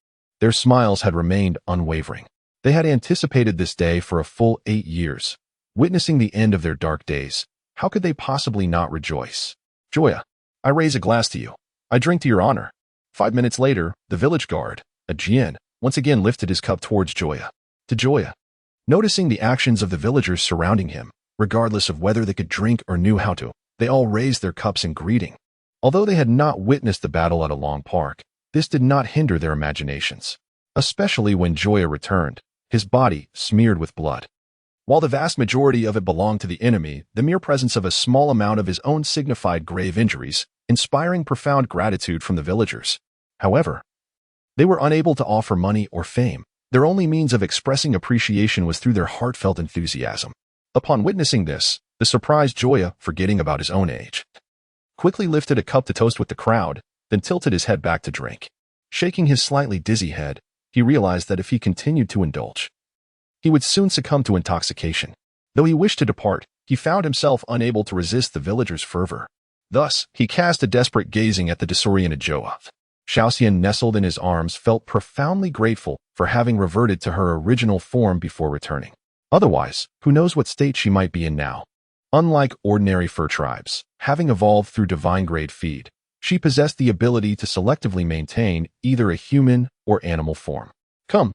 their smiles had remained unwavering. They had anticipated this day for a full 8 years. Witnessing the end of their dark days, how could they possibly not rejoice? "Joya, I raise a glass to you. I drink to your honor." 5 minutes later, the village guard, a Jin, once again lifted his cup towards Joya. To Joya, noticing the actions of the villagers surrounding him, regardless of whether they could drink or knew how to, they all raised their cups in greeting. Although they had not witnessed the battle at a long park, this did not hinder their imaginations, especially when Joya returned, his body smeared with blood. While the vast majority of it belonged to the enemy, the mere presence of a small amount of his own signified grave injuries, inspiring profound gratitude from the villagers. However, they were unable to offer money or fame. Their only means of expressing appreciation was through their heartfelt enthusiasm. Upon witnessing this, the surprised Joya, forgetting about his own age, quickly lifted a cup to toast with the crowd, then tilted his head back to drink. Shaking his slightly dizzy head, he realized that if he continued to indulge, he would soon succumb to intoxication. Though he wished to depart, he found himself unable to resist the villagers' fervor. Thus, he cast a desperate gazing at the disoriented Joya. Xiaoxian, nestled in his arms, felt profoundly grateful for having reverted to her original form before returning. Otherwise, who knows what state she might be in now. Unlike ordinary fur tribes, having evolved through divine-grade feed, she possessed the ability to selectively maintain either a human or animal form. Come,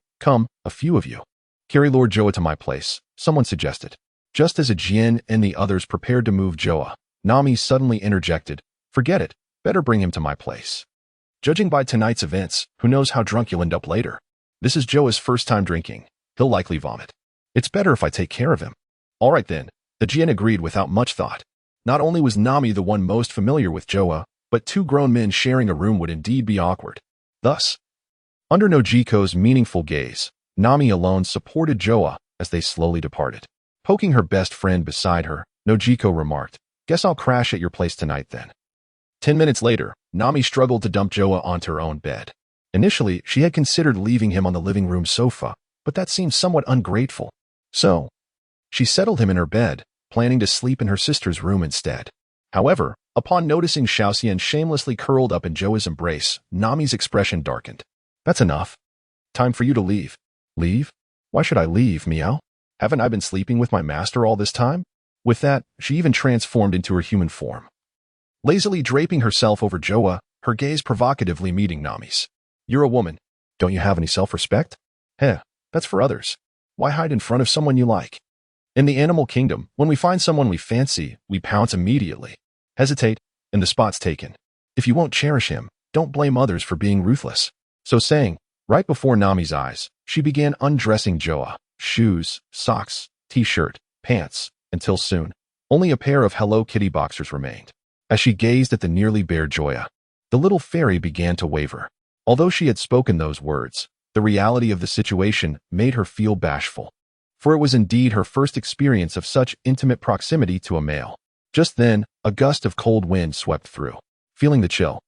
a few of you. Carry Lord Joya to my place," someone suggested. Just as a Jin and the others prepared to move Joya, Nami suddenly interjected, "Forget it, better bring him to my place. Judging by tonight's events, who knows how drunk you'll end up later." This is Joa's first time drinking. He'll likely vomit. It's better if I take care of him. All right then, the Jin agreed without much thought. Not only was Nami the one most familiar with Joya, but two grown men sharing a room would indeed be awkward. Thus, under Nojiko's meaningful gaze, Nami alone supported Joya as they slowly departed. Poking her best friend beside her, Nojiko remarked, "Guess I'll crash at your place tonight then." 10 minutes later, Nami struggled to dump Joya onto her own bed. Initially, she had considered leaving him on the living room sofa, but that seemed somewhat ungrateful. So, she settled him in her bed, planning to sleep in her sister's room instead. However, upon noticing Xiaoxian shamelessly curled up in Joya's embrace, Nami's expression darkened. "That's enough. Time for you to leave." "Leave? Why should I leave, meow? Haven't I been sleeping with my master all this time?" With that, she even transformed into her human form. Lazily draping herself over Joya, her gaze provocatively meeting Nami's. "You're a woman. Don't you have any self-respect? Heh, that's for others. Why hide in front of someone you like? In the animal kingdom, when we find someone we fancy, we pounce immediately. Hesitate, and the spot's taken. If you won't cherish him, don't blame others for being ruthless." So saying, right before Nami's eyes, she began undressing Joya. Shoes, socks, t-shirt, pants, until soon, only a pair of Hello Kitty boxers remained. As she gazed at the nearly bare Joya, the little fairy began to waver. Although she had spoken those words, the reality of the situation made her feel bashful. For it was indeed her first experience of such intimate proximity to a male. Just then, a gust of cold wind swept through. Feeling the chill,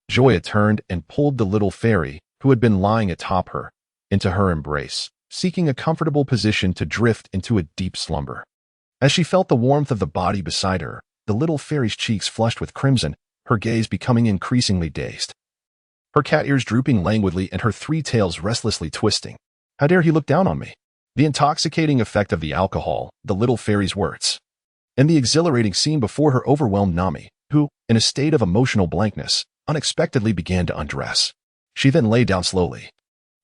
Joya turned and pulled the little fairy, who had been lying atop her, into her embrace, seeking a comfortable position to drift into a deep slumber. As she felt the warmth of the body beside her, the little fairy's cheeks flushed with crimson, her gaze becoming increasingly dazed. Her cat ears drooping languidly and her three tails restlessly twisting. "How dare he look down on me?" The intoxicating effect of the alcohol, the little fairy's words, and the exhilarating scene before her overwhelmed Nami, who, in a state of emotional blankness, unexpectedly began to undress. She then lay down slowly,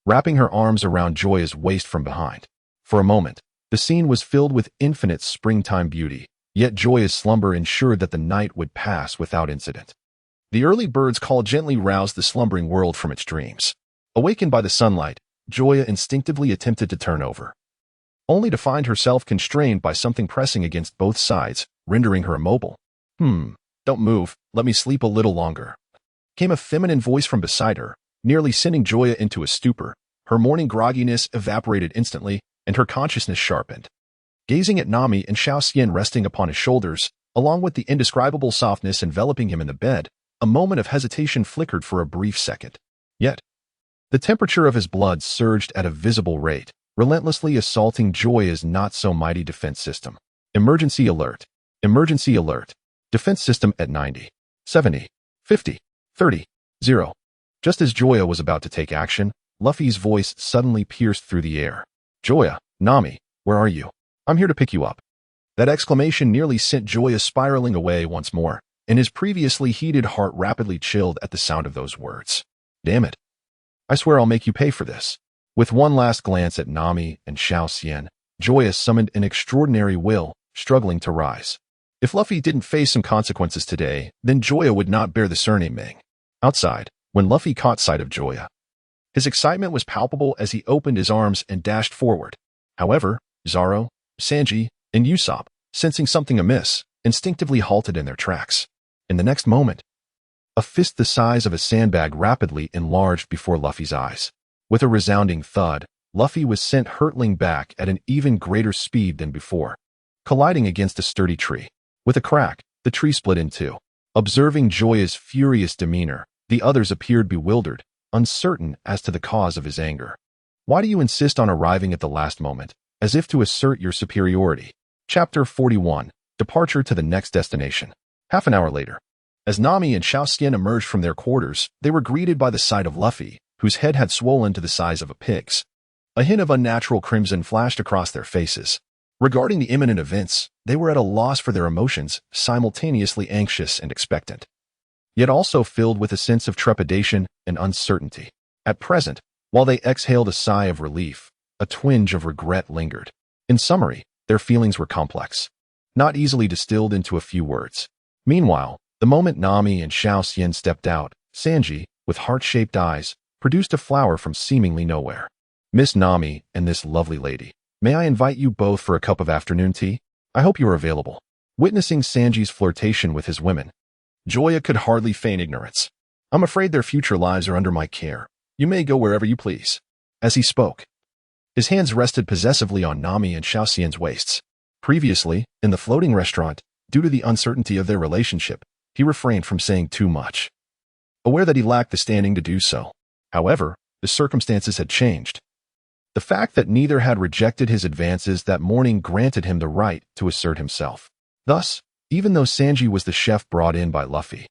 wrapping her arms around Joya's waist from behind. For a moment, the scene was filled with infinite springtime beauty, yet Joya's slumber ensured that the night would pass without incident. The early bird's call gently roused the slumbering world from its dreams. Awakened by the sunlight, Joya instinctively attempted to turn over, only to find herself constrained by something pressing against both sides, rendering her immobile. Don't move, let me sleep a little longer," came a feminine voice from beside her, nearly sending Joya into a stupor. Her morning grogginess evaporated instantly, and her consciousness sharpened. Gazing at Nami and Xiaoxian resting upon his shoulders, along with the indescribable softness enveloping him in the bed, a moment of hesitation flickered for a brief second. Yet, the temperature of his blood surged at a visible rate, relentlessly assaulting Joya's not-so-mighty defense system. Emergency alert. Emergency alert. Defense system at 90, 70, 50, 30, 0. Just as Joya was about to take action, Luffy's voice suddenly pierced through the air. "Joya, Nami, where are you? I'm here to pick you up." That exclamation nearly sent Joya spiraling away once more, and his previously heated heart rapidly chilled at the sound of those words. "Damn it. I swear I'll make you pay for this." With one last glance at Nami and Xiaoxian, Joya summoned an extraordinary will, struggling to rise. If Luffy didn't face some consequences today, then Joya would not bear the surname Ming. Outside, when Luffy caught sight of Joya, his excitement was palpable as he opened his arms and dashed forward. However, Zoro, Sanji, and Usopp, sensing something amiss, instinctively halted in their tracks. In the next moment, a fist the size of a sandbag rapidly enlarged before Luffy's eyes. With a resounding thud, Luffy was sent hurtling back at an even greater speed than before, colliding against a sturdy tree. With a crack, the tree split in two. Observing Joya's furious demeanor, the others appeared bewildered, uncertain as to the cause of his anger. "Why do you insist on arriving at the last moment, as if to assert your superiority?" Chapter 41, Departure to the Next Destination. Half an hour later, as Nami and Xiaoxian emerged from their quarters, they were greeted by the sight of Luffy, whose head had swollen to the size of a pig's. A hint of unnatural crimson flashed across their faces. Regarding the imminent events, they were at a loss for their emotions, simultaneously anxious and expectant, yet also filled with a sense of trepidation and uncertainty. At present, while they exhaled a sigh of relief, a twinge of regret lingered. In summary, their feelings were complex, not easily distilled into a few words. Meanwhile, the moment Nami and Xiaoxian stepped out, Sanji, with heart-shaped eyes, produced a flower from seemingly nowhere. Miss Nami and this lovely lady, may I invite you both for a cup of afternoon tea? I hope you are available. Witnessing Sanji's flirtation with his women, Joya could hardly feign ignorance. I'm afraid their future lives are under my care. You may go wherever you please. As he spoke, his hands rested possessively on Nami and Xiaoxian's waists. Previously, in the floating restaurant, due to the uncertainty of their relationship, he refrained from saying too much, aware that he lacked the standing to do so. However, the circumstances had changed. The fact that neither had rejected his advances that morning granted him the right to assert himself. Thus, even though Sanji was the chef brought in by Luffy,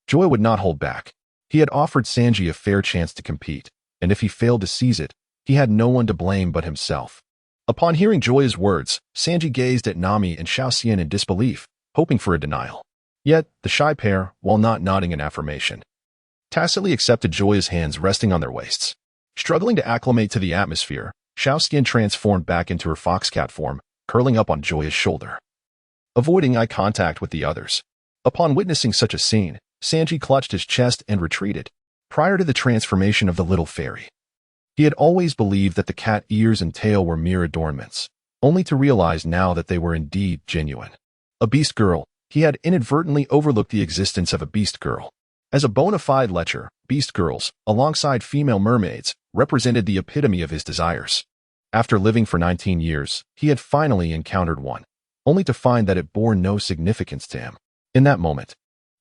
Joya would not hold back. He had offered Sanji a fair chance to compete, and if he failed to seize it, he had no one to blame but himself. Upon hearing Joya's words, Sanji gazed at Nami and Xiaoxian in disbelief, hoping for a denial. Yet, the shy pair, while not nodding in affirmation, tacitly accepted Joya's hands resting on their waists. Struggling to acclimate to the atmosphere, Xiaoxian transformed back into her foxcat form, curling up on Joya's shoulder, avoiding eye contact with the others. Upon witnessing such a scene, Sanji clutched his chest and retreated. Prior to the transformation of the little fairy, he had always believed that the cat ears and tail were mere adornments, only to realize now that they were indeed genuine. A beast girl, he had inadvertently overlooked the existence of a beast girl. As a bona fide lecher, beast girls, alongside female mermaids, represented the epitome of his desires. After living for 19 years, he had finally encountered one, only to find that it bore no significance to him. In that moment,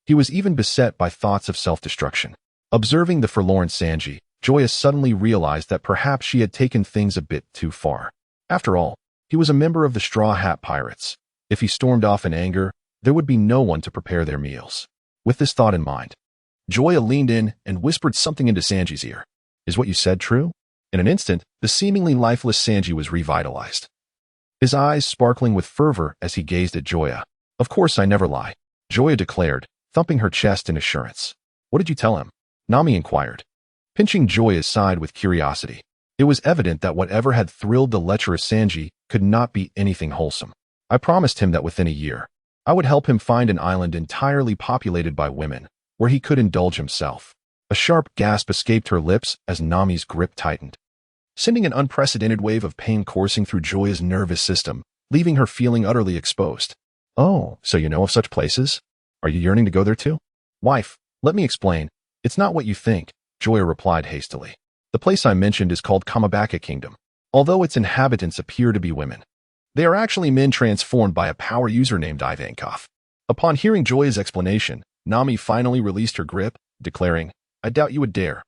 he was even beset by thoughts of self-destruction. Observing the forlorn Sanji, Joya suddenly realized that perhaps she had taken things a bit too far. After all, he was a member of the Straw Hat Pirates. If he stormed off in anger, there would be no one to prepare their meals. With this thought in mind, Joya leaned in and whispered something into Sanji's ear. Is what you said true? In an instant, the seemingly lifeless Sanji was revitalized, his eyes sparkling with fervor as he gazed at Joya. Of course I never lie, Joya declared, thumping her chest in assurance. What did you tell him? Nami inquired, pinching Joya's side with curiosity. It was evident that whatever had thrilled the lecherous Sanji could not be anything wholesome. I promised him that within a year, I would help him find an island entirely populated by women, where he could indulge himself. A sharp gasp escaped her lips as Nami's grip tightened, sending an unprecedented wave of pain coursing through Joya's nervous system, leaving her feeling utterly exposed. Oh, so you know of such places? Are you yearning to go there too? Wife, let me explain. It's not what you think, Joya replied hastily. The place I mentioned is called Kamabaka Kingdom. Although its inhabitants appear to be women, they are actually men transformed by a power user named Ivankov. Upon hearing Joya's explanation, Nami finally released her grip, declaring, I doubt you would dare.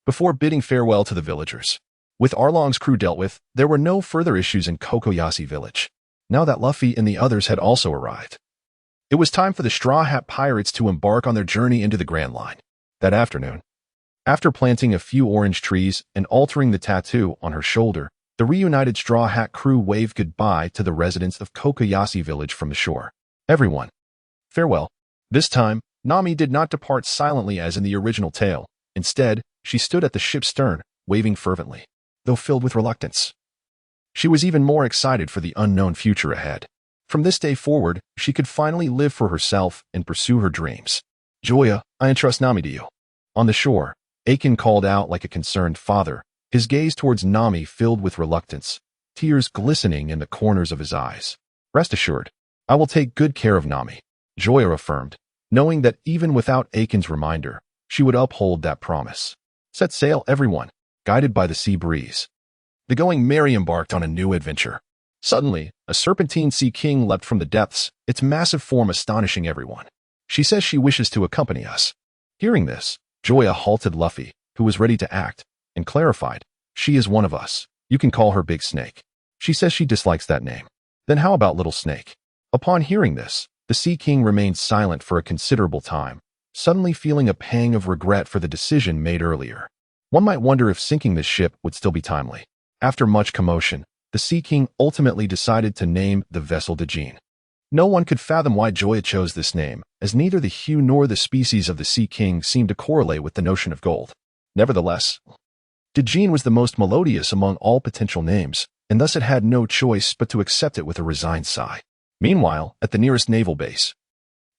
Before bidding farewell to the villagers. With Arlong's crew dealt with, there were no further issues in Kokoyasi village. Now that Luffy and the others had also arrived, it was time for the Straw Hat Pirates to embark on their journey into the Grand Line. That afternoon, after planting a few orange trees and altering the tattoo on her shoulder, the reunited Straw Hat crew waved goodbye to the residents of Kokoyasi village from the shore. Everyone, farewell. This time, Nami did not depart silently as in the original tale. Instead, she stood at the ship's stern, waving fervently, though filled with reluctance. She was even more excited for the unknown future ahead. From this day forward, she could finally live for herself and pursue her dreams. Joya, I entrust Nami to you. On the shore, Aiken called out like a concerned father, his gaze towards Nami filled with reluctance, tears glistening in the corners of his eyes. Rest assured, I will take good care of Nami, Joya affirmed, knowing that even without Aiken's reminder, she would uphold that promise. Set sail, everyone, guided by the sea breeze. The Going Merry embarked on a new adventure. Suddenly, a serpentine sea king leapt from the depths, its massive form astonishing everyone. She says she wishes to accompany us. Hearing this, Joya halted Luffy, who was ready to act, and clarified, she is one of us. You can call her Big Snake. She says she dislikes that name. Then how about Little Snake? Upon hearing this, the Sea King remained silent for a considerable time, suddenly feeling a pang of regret for the decision made earlier. One might wonder if sinking this ship would still be timely. After much commotion, the Sea King ultimately decided to name the vessel Djinn. No one could fathom why Joya chose this name, as neither the hue nor the species of the Sea King seemed to correlate with the notion of gold. Nevertheless, Djinn was the most melodious among all potential names, and thus it had no choice but to accept it with a resigned sigh. Meanwhile, at the nearest naval base,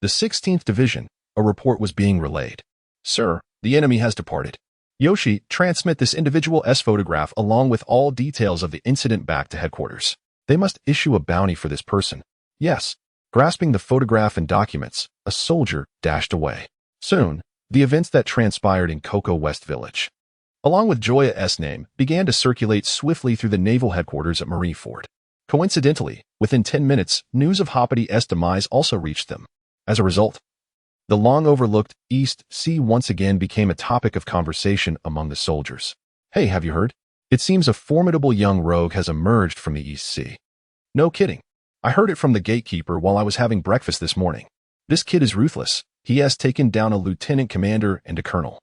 the 16th Division, a report was being relayed. Sir, the enemy has departed. Yoshi, transmit this individual S photograph along with all details of the incident back to headquarters. They must issue a bounty for this person. Yes. Grasping the photograph and documents, a soldier dashed away. Soon, the events that transpired in Cocoa West Village, along with Joya's name, began to circulate swiftly through the naval headquarters at Marineford. Coincidentally, within 10 minutes, news of Hoppity's demise also reached them. As a result, the long-overlooked East Sea once again became a topic of conversation among the soldiers. Hey, have you heard? It seems a formidable young rogue has emerged from the East Sea. No kidding. I heard it from the gatekeeper while I was having breakfast this morning. This kid is ruthless. He has taken down a lieutenant commander and a colonel.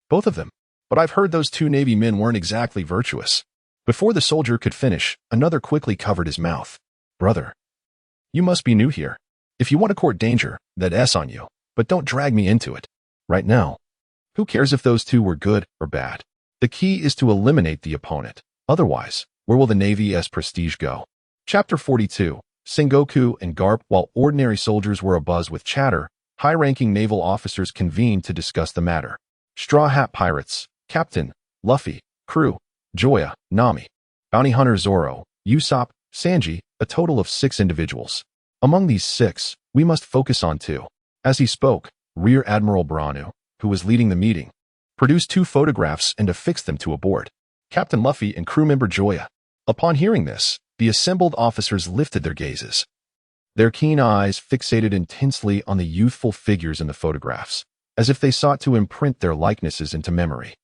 Both of them. But I've heard those two Navy men weren't exactly virtuous. Before the soldier could finish, another quickly covered his mouth. Brother, you must be new here. If you want to court danger, that's on you. But don't drag me into it. Right now, who cares if those two were good or bad? The key is to eliminate the opponent. Otherwise, where will the Navy's prestige go? Chapter 42. Sengoku and Garp. While ordinary soldiers were abuzz with chatter, high-ranking naval officers convened to discuss the matter. Straw Hat Pirates, Captain, Luffy, crew, Joya, Nami, Bounty Hunter Zoro, Usopp, Sanji, a total of 6 individuals. Among these 6, we must focus on 2. As he spoke, Rear Admiral Branu, who was leading the meeting, produced 2 photographs and affixed them to a board. Captain Luffy and crew member Joya. Upon hearing this, the assembled officers lifted their gazes. Their keen eyes fixated intensely on the youthful figures in the photographs, as if they sought to imprint their likenesses into memory.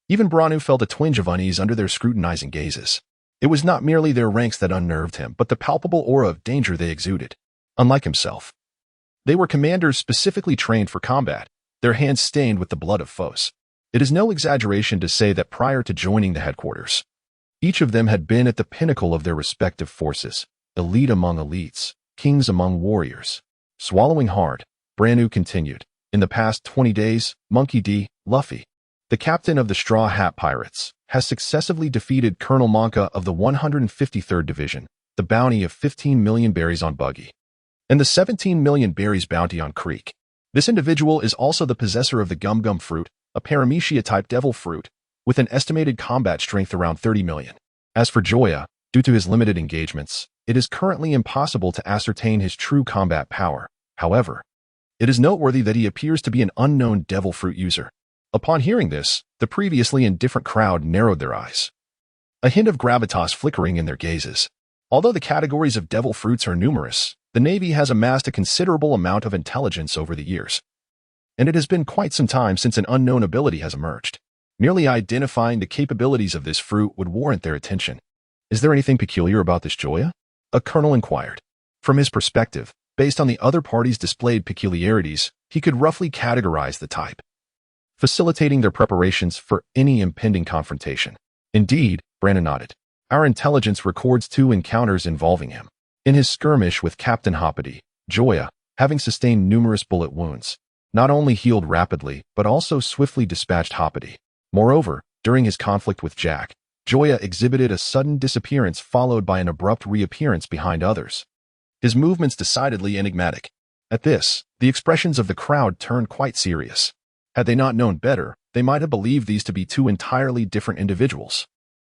Even Branu felt a twinge of unease under their scrutinizing gazes. It was not merely their ranks that unnerved him, but the palpable aura of danger they exuded. Unlike himself, they were commanders specifically trained for combat, their hands stained with the blood of foes. It is no exaggeration to say that prior to joining the headquarters, each of them had been at the pinnacle of their respective forces, elite among elites, kings among warriors. Swallowing hard, Branu continued. In the past 20 days, Monkey D. Luffy, the captain of the Straw Hat Pirates, has successively defeated Colonel Monka of the 153rd Division, the bounty of 15 million berries on Buggy, and the 17 million berries bounty on Creek. This individual is also the possessor of the Gum Gum fruit, a paramecia-type devil fruit, with an estimated combat strength around 30 million. As for Joya, due to his limited engagements, it is currently impossible to ascertain his true combat power. However, it is noteworthy that he appears to be an unknown devil fruit user. Upon hearing this, the previously indifferent crowd narrowed their eyes, a hint of gravitas flickering in their gazes. Although the categories of devil fruits are numerous, the Navy has amassed a considerable amount of intelligence over the years, and it has been quite some time since an unknown ability has emerged. Merely identifying the capabilities of this fruit would warrant their attention. Is there anything peculiar about this Joya? A colonel inquired. From his perspective, based on the other party's displayed peculiarities, he could roughly categorize the type, facilitating their preparations for any impending confrontation. Indeed, Brandon nodded. Our intelligence records 2 encounters involving him. In his skirmish with Captain Hoppity, Joya, having sustained numerous bullet wounds, not only healed rapidly, but also swiftly dispatched Hoppity. Moreover, during his conflict with Jack, Joya exhibited a sudden disappearance followed by an abrupt reappearance behind others. His movements decidedly enigmatic. At this, the expressions of the crowd turned quite serious. Had they not known better, they might have believed these to be 2 entirely different individuals.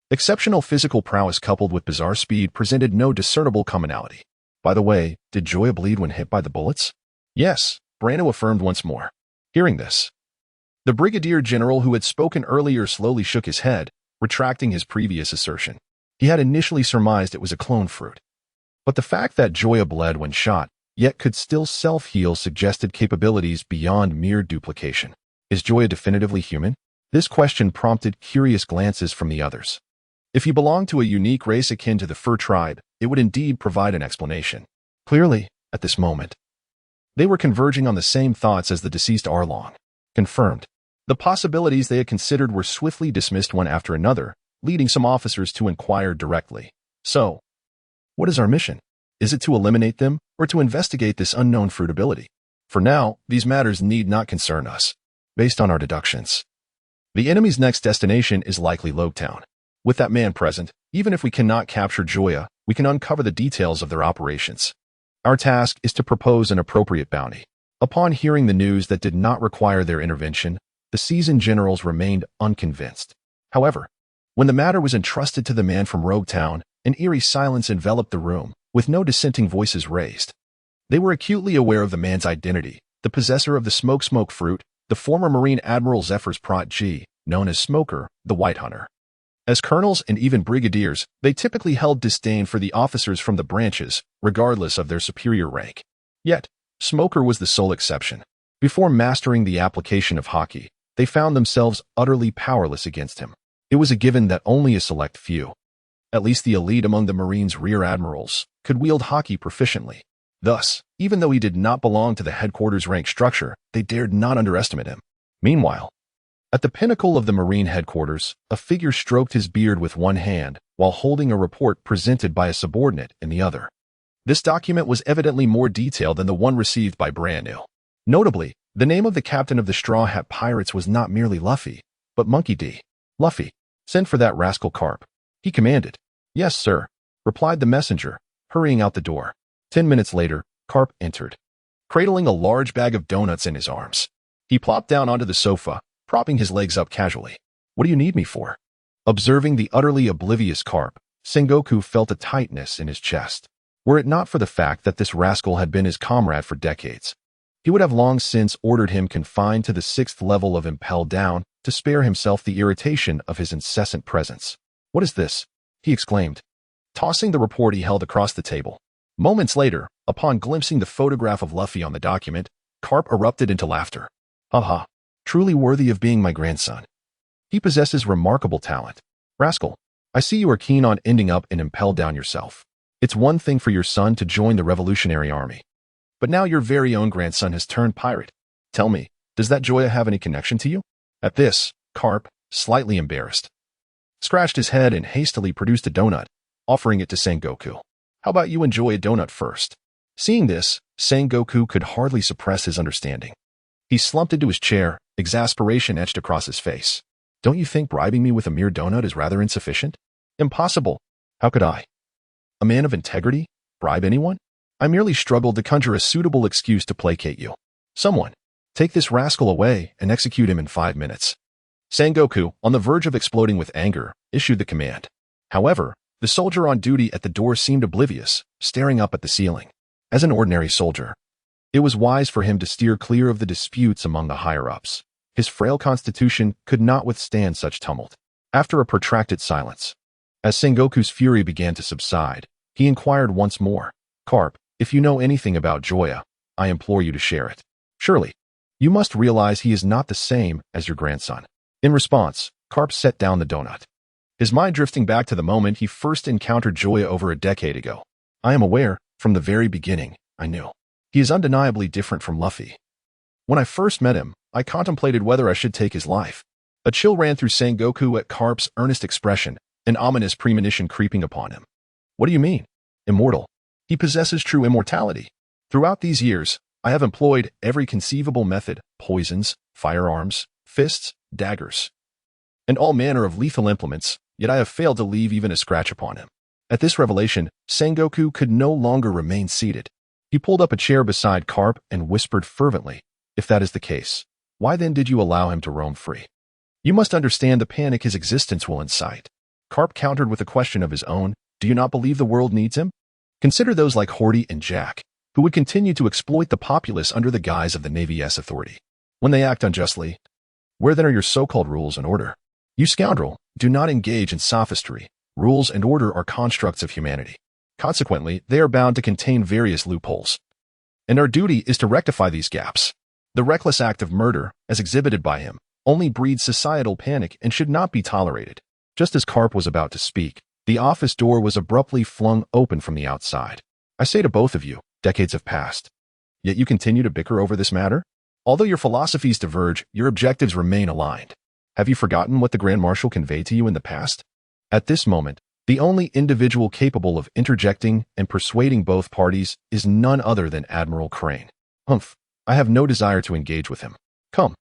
Exceptional physical prowess coupled with bizarre speed presented no discernible commonality. By the way, did Joya bleed when hit by the bullets? Yes, Brando affirmed once more. Hearing this, the brigadier general who had spoken earlier slowly shook his head, retracting his previous assertion. He had initially surmised it was a clone fruit. But the fact that Joya bled when shot, yet could still self-heal suggested capabilities beyond mere duplication. Is Joya definitively human? This question prompted curious glances from the others. If he belonged to a unique race akin to the Fur tribe, it would indeed provide an explanation. Clearly, at this moment, they were converging on the same thoughts as the deceased Arlong. Confirmed. The possibilities they had considered were swiftly dismissed one after another, leading some officers to inquire directly. So, what is our mission? Is it to eliminate them, or to investigate this unknown fruit ability? For now, these matters need not concern us. Based on our deductions, the enemy's next destination is likely Logtown. With that man present, even if we cannot capture Joya, we can uncover the details of their operations. Our task is to propose an appropriate bounty. Upon hearing the news that did not require their intervention, the seasoned generals remained unconvinced. However, when the matter was entrusted to the man from Rogue Town, an eerie silence enveloped the room, with no dissenting voices raised. They were acutely aware of the man's identity, the possessor of the smoke fruit, the former Marine Admiral Zephyr's protege, known as Smoker, the White Hunter. As colonels and even brigadiers, they typically held disdain for the officers from the branches, regardless of their superior rank. Yet, Smoker was the sole exception. Before mastering the application of hockey, they found themselves utterly powerless against him. It was a given that only a select few, at least the elite among the Marines' rear admirals, could wield hockey proficiently. Thus, even though he did not belong to the headquarters rank structure, they dared not underestimate him. Meanwhile, at the pinnacle of the Marine headquarters, a figure stroked his beard with one hand while holding a report presented by a subordinate in the other. This document was evidently more detailed than the one received by Brand-New. Notably, the name of the captain of the Straw Hat Pirates was not merely Luffy, but Monkey D. Luffy, send for that rascal Garp, he commanded. Yes, sir, replied the messenger, hurrying out the door. 10 minutes later, Garp entered, cradling a large bag of donuts in his arms. He plopped down onto the sofa, propping his legs up casually. What do you need me for? Observing the utterly oblivious Garp, Sengoku felt a tightness in his chest. Were it not for the fact that this rascal had been his comrade for decades, he would have long since ordered him confined to the 6th level of Impel Down to spare himself the irritation of his incessant presence. What is this? He exclaimed, tossing the report he held across the table. Moments later, upon glimpsing the photograph of Luffy on the document, Garp erupted into laughter. Ha! Truly worthy of being my grandson. He possesses remarkable talent. Rascal, I see you are keen on ending up in Impel Down yourself. It's one thing for your son to join the Revolutionary Army, but now your very own grandson has turned pirate. Tell me, does that Joya have any connection to you? At this, Garp, slightly embarrassed, scratched his head and hastily produced a donut, offering it to Sengoku. How about you enjoy a donut first? Seeing this, Sengoku could hardly suppress his understanding. He slumped into his chair, exasperation etched across his face. Don't you think bribing me with a mere donut is rather insufficient? Impossible. How could I, a man of integrity, bribe anyone? I merely struggled to conjure a suitable excuse to placate you. Someone, take this rascal away and execute him in 5 minutes. Sengoku, on the verge of exploding with anger, issued the command. However, the soldier on duty at the door seemed oblivious, staring up at the ceiling. As an ordinary soldier, it was wise for him to steer clear of the disputes among the higher-ups. His frail constitution could not withstand such tumult. After a protracted silence, as Sengoku's fury began to subside, he inquired once more, Garp, if you know anything about Joya, I implore you to share it. Surely, you must realize he is not the same as your grandson. In response, Garp set down the donut, his mind drifting back to the moment he first encountered Joya over a decade ago. I am aware, from the very beginning, I knew. He is undeniably different from Luffy. When I first met him, I contemplated whether I should take his life. A chill ran through Sengoku at Garp's earnest expression, an ominous premonition creeping upon him. What do you mean? Immortal. He possesses true immortality. Throughout these years, I have employed every conceivable method, poisons, firearms, fists, daggers, and all manner of lethal implements, yet I have failed to leave even a scratch upon him. At this revelation, Sengoku could no longer remain seated. He pulled up a chair beside Garp and whispered fervently, if that is the case, why then did you allow him to roam free? You must understand the panic his existence will incite. Garp countered with a question of his own, do you not believe the world needs him? Consider those like Horty and Jack, who would continue to exploit the populace under the guise of the Navy's authority. When they act unjustly, where then are your so-called rules and order? You scoundrel, do not engage in sophistry. Rules and order are constructs of humanity. Consequently, they are bound to contain various loopholes. And our duty is to rectify these gaps. The reckless act of murder, as exhibited by him, only breeds societal panic and should not be tolerated. Just as Garp was about to speak, the office door was abruptly flung open from the outside. I say to both of you, decades have passed. Yet you continue to bicker over this matter? Although your philosophies diverge, your objectives remain aligned. Have you forgotten what the Grand Marshal conveyed to you in the past? At this moment, the only individual capable of interjecting and persuading both parties is none other than Admiral Crane. Humph, I have no desire to engage with him. Come,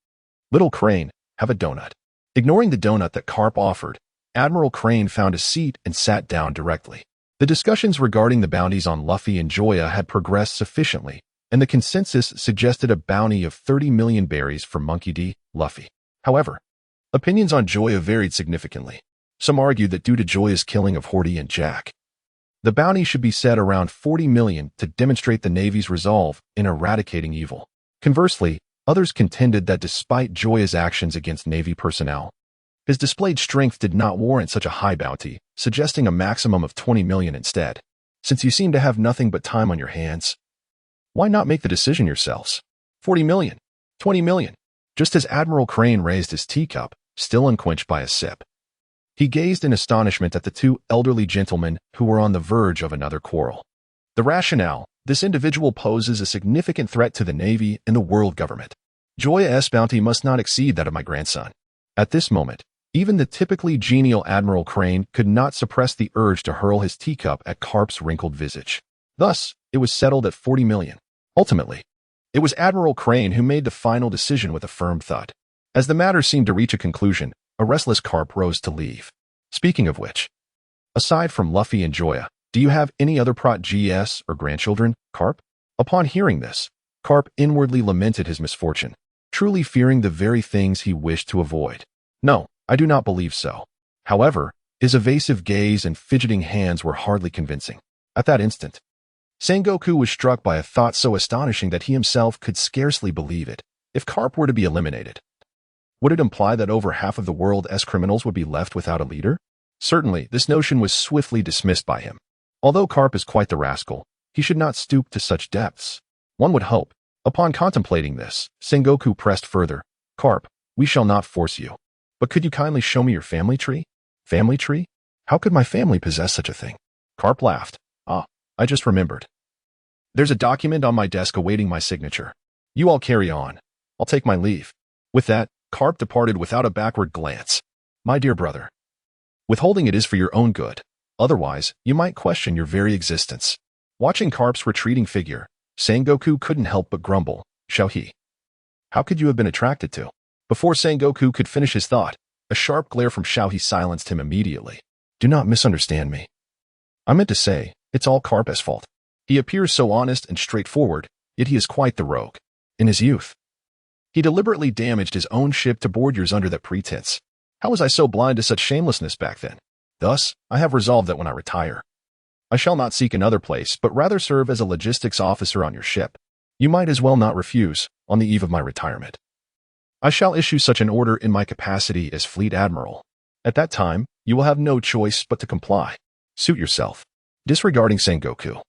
little Crane, have a donut. Ignoring the donut that Garp offered, Admiral Crane found a seat and sat down directly. The discussions regarding the bounties on Luffy and Joya had progressed sufficiently, and the consensus suggested a bounty of 30 million berries for Monkey D. Luffy. However, opinions on Joya varied significantly. Some argued that due to Joya's killing of Horty and Jack, the bounty should be set around 40 million to demonstrate the Navy's resolve in eradicating evil. Conversely, others contended that despite Joya's actions against Navy personnel, his displayed strength did not warrant such a high bounty, suggesting a maximum of 20 million instead. Since you seem to have nothing but time on your hands, why not make the decision yourselves? 40 million, 20 million. Just as Admiral Crane raised his teacup, still unquenched by a sip, he gazed in astonishment at the two elderly gentlemen who were on the verge of another quarrel. The rationale: this individual poses a significant threat to the Navy and the world government. Joya's bounty must not exceed that of my grandson. At this moment, even the typically genial Admiral Crane could not suppress the urge to hurl his teacup at Garp's wrinkled visage. Thus, it was settled at 40 million. Ultimately, it was Admiral Crane who made the final decision with a firm thud. As the matter seemed to reach a conclusion, a restless Garp rose to leave. Speaking of which, aside from Luffy and Joya, do you have any other prot-gs or grandchildren, Garp? Upon hearing this, Garp inwardly lamented his misfortune, truly fearing the very things he wished to avoid. No, I do not believe so. However, his evasive gaze and fidgeting hands were hardly convincing. At that instant, Sengoku was struck by a thought so astonishing that he himself could scarcely believe it. If Garp were to be eliminated, would it imply that over half of the world's criminals would be left without a leader? Certainly, this notion was swiftly dismissed by him. Although Garp is quite the rascal, he should not stoop to such depths. One would hope. Upon contemplating this, Sengoku pressed further. Garp, we shall not force you. But could you kindly show me your family tree? Family tree? How could my family possess such a thing? Garp laughed. Ah, I just remembered. There's a document on my desk awaiting my signature. You all carry on. I'll take my leave. With that, Garp departed without a backward glance. My dear brother, withholding it is for your own good. Otherwise, you might question your very existence. Watching Garp's retreating figure, Sengoku couldn't help but grumble. Xiaohe, how could you have been attracted to? Before Sengoku could finish his thought, a sharp glare from Xiaohe silenced him immediately. Do not misunderstand me. I meant to say, it's all Garp's fault. He appears so honest and straightforward, yet he is quite the rogue. In his youth, he deliberately damaged his own ship to board yours under that pretense. How was I so blind to such shamelessness back then? Thus, I have resolved that when I retire, I shall not seek another place, but rather serve as a logistics officer on your ship. You might as well not refuse, on the eve of my retirement. I shall issue such an order in my capacity as Fleet Admiral. At that time, you will have no choice but to comply. Suit yourself. Disregarding Sengoku,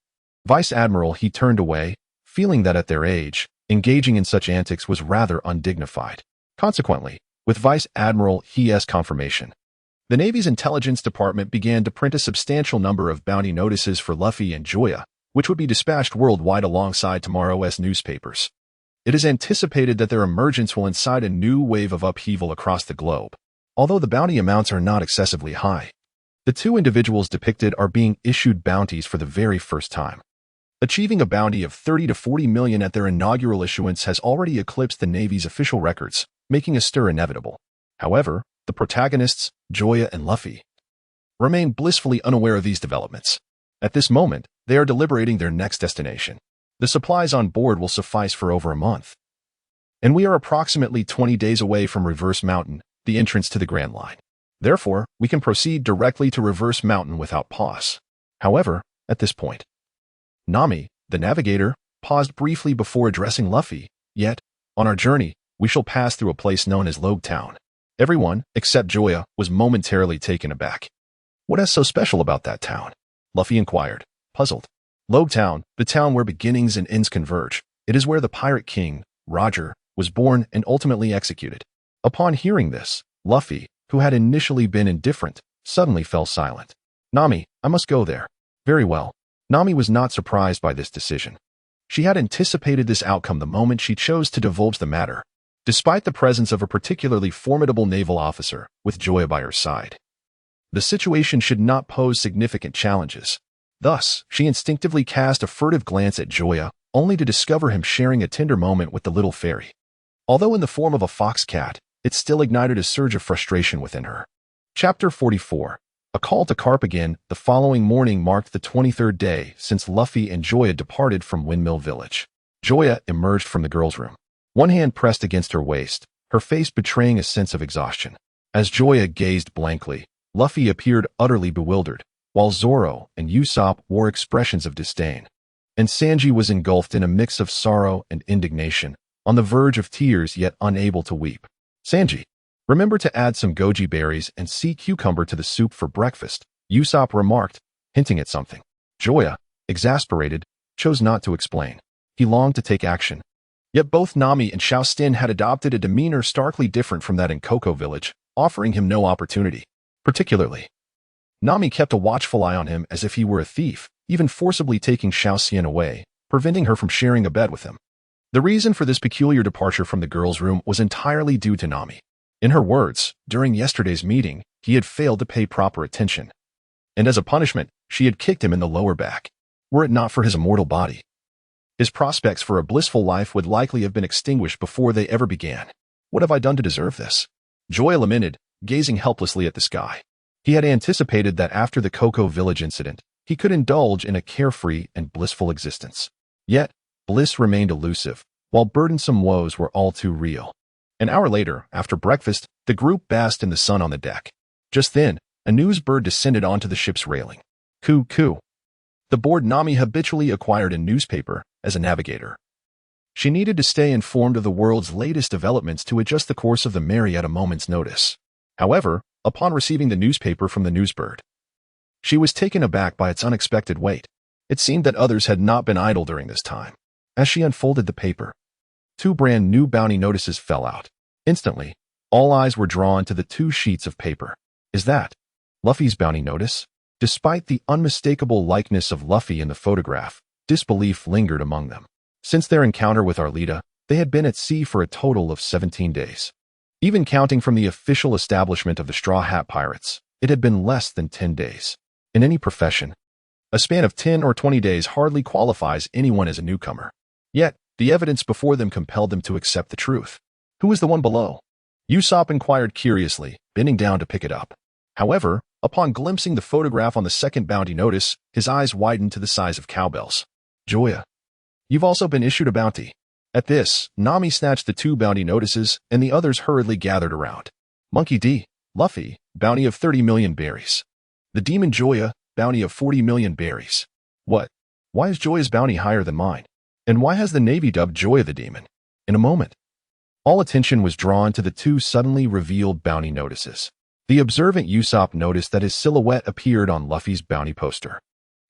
Vice Admiral, he turned away, feeling that at their age, engaging in such antics was rather undignified. Consequently, with Vice Admiral He's confirmation, the Navy's intelligence department began to print a substantial number of bounty notices for Luffy and Joya, which would be dispatched worldwide alongside tomorrow's newspapers. It is anticipated that their emergence will incite a new wave of upheaval across the globe. Although the bounty amounts are not excessively high, the two individuals depicted are being issued bounties for the very first time. Achieving a bounty of 30 to 40 million at their inaugural issuance has already eclipsed the Navy's official records, making a stir inevitable. However, the protagonists, Joya and Luffy, remain blissfully unaware of these developments. At this moment, they are deliberating their next destination. The supplies on board will suffice for over a month. And we are approximately 20 days away from Reverse Mountain, the entrance to the Grand Line. Therefore, we can proceed directly to Reverse Mountain without pause. However, at this point, Nami, the navigator, paused briefly before addressing Luffy. Yet, on our journey, we shall pass through a place known as Logue Town. Everyone, except Joya, was momentarily taken aback. What is so special about that town? Luffy inquired, puzzled. Logue Town, the town where beginnings and ends converge. It is where the pirate king, Roger, was born and ultimately executed. Upon hearing this, Luffy, who had initially been indifferent, suddenly fell silent. Nami, I must go there. Very well. Nami was not surprised by this decision. She had anticipated this outcome the moment she chose to divulge the matter, despite the presence of a particularly formidable naval officer with Joya by her side. The situation should not pose significant challenges. Thus, she instinctively cast a furtive glance at Joya, only to discover him sharing a tender moment with the little fairy. Although in the form of a fox cat, it still ignited a surge of frustration within her. Chapter 44. A call to Garp again. The following morning marked the 23rd day since Luffy and Joya departed from Windmill Village. Joya emerged from the girl's room, one hand pressed against her waist, her face betraying a sense of exhaustion. As Joya gazed blankly, Luffy appeared utterly bewildered, while Zoro and Usopp wore expressions of disdain. And Sanji was engulfed in a mix of sorrow and indignation, on the verge of tears yet unable to weep. Sanji, remember to add some goji berries and sea cucumber to the soup for breakfast, Usopp remarked, hinting at something. Joya, exasperated, chose not to explain. He longed to take action. Yet both Nami and Xiaostin had adopted a demeanor starkly different from that in Cocoa Village, offering him no opportunity. Particularly, Nami kept a watchful eye on him as if he were a thief, even forcibly taking Xiaostin away, preventing her from sharing a bed with him. The reason for this peculiar departure from the girls' room was entirely due to Nami. In her words, during yesterday's meeting, he had failed to pay proper attention. And as a punishment, she had kicked him in the lower back. Were it not for his immortal body, his prospects for a blissful life would likely have been extinguished before they ever began. What have I done to deserve this? Joya lamented, gazing helplessly at the sky. He had anticipated that after the Cocoa Village incident, he could indulge in a carefree and blissful existence. Yet, bliss remained elusive, while burdensome woes were all too real. An hour later, after breakfast, the group basked in the sun on the deck. Just then, a newsbird descended onto the ship's railing. Coo coo. The board Nami habitually acquired a newspaper as a navigator. She needed to stay informed of the world's latest developments to adjust the course of the Mary at a moment's notice. However, upon receiving the newspaper from the newsbird, she was taken aback by its unexpected weight. It seemed that others had not been idle during this time. As she unfolded the paper, 2 brand new bounty notices fell out. Instantly, all eyes were drawn to the 2 sheets of paper. Is that Luffy's bounty notice? Despite the unmistakable likeness of Luffy in the photograph, disbelief lingered among them. Since their encounter with Arlita, they had been at sea for a total of 17 days. Even counting from the official establishment of the Straw Hat Pirates, it had been less than 10 days. In any profession, a span of 10 or 20 days hardly qualifies anyone as a newcomer. Yet, the evidence before them compelled them to accept the truth. Who was the one below? Usopp inquired curiously, bending down to pick it up. However, upon glimpsing the photograph on the second bounty notice, his eyes widened to the size of cowbells. Joya, you've also been issued a bounty. At this, Nami snatched the 2 bounty notices, and the others hurriedly gathered around. Monkey D, Luffy, bounty of 30 million berries. The demon Joya, bounty of 40 million berries. What? Why is Joya's bounty higher than mine? And why has the Navy dubbed Joya the demon? In a moment, all attention was drawn to the 2 suddenly revealed bounty notices. The observant Usopp noticed that his silhouette appeared on Luffy's bounty poster.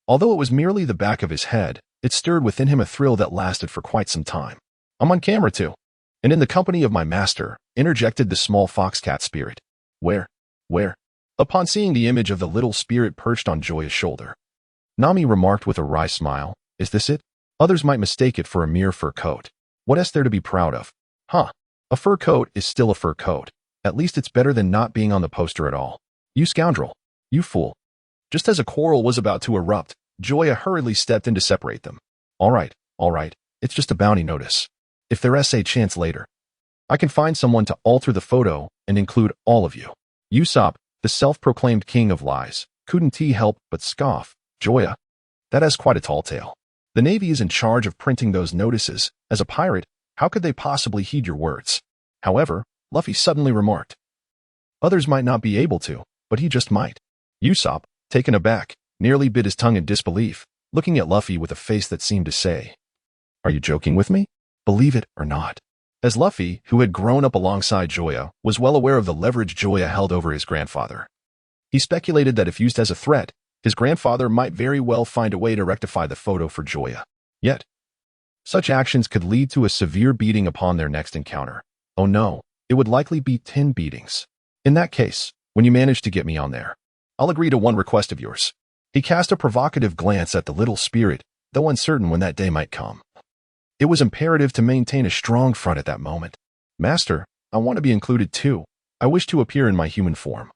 Although it was merely the back of his head, it stirred within him a thrill that lasted for quite some time. I'm on camera too. And in the company of my master, interjected the small foxcat spirit. Where? Upon seeing the image of the little spirit perched on Joya's shoulder, Nami remarked with a wry smile, is this it? Others might mistake it for a mere fur coat. What is there to be proud of? Huh. A fur coat is still a fur coat. At least it's better than not being on the poster at all. You scoundrel. You fool. Just as a quarrel was about to erupt, Joya hurriedly stepped in to separate them. All right. It's just a bounty notice. If there's a chance later, I can find someone to alter the photo and include all of you. Usopp, the self-proclaimed king of lies, couldn't he help but scoff. Joya, that has quite a tall tale. The Navy is in charge of printing those notices. As a pirate, how could they possibly heed your words? However, Luffy suddenly remarked, others might not be able to, but he just might. Usopp, taken aback, nearly bit his tongue in disbelief, looking at Luffy with a face that seemed to say, are you joking with me? Believe it or not. As Luffy, who had grown up alongside Joya, was well aware of the leverage Joya held over his grandfather, he speculated that if used as a threat, his grandfather might very well find a way to rectify the photo for Joya. Yet, such actions could lead to a severe beating upon their next encounter. Oh no, it would likely be 10 beatings. In that case, when you manage to get me on there, I'll agree to one request of yours. He cast a provocative glance at the little spirit, though uncertain when that day might come. It was imperative to maintain a strong front at that moment. Master, I want to be included too. I wish to appear in my human form.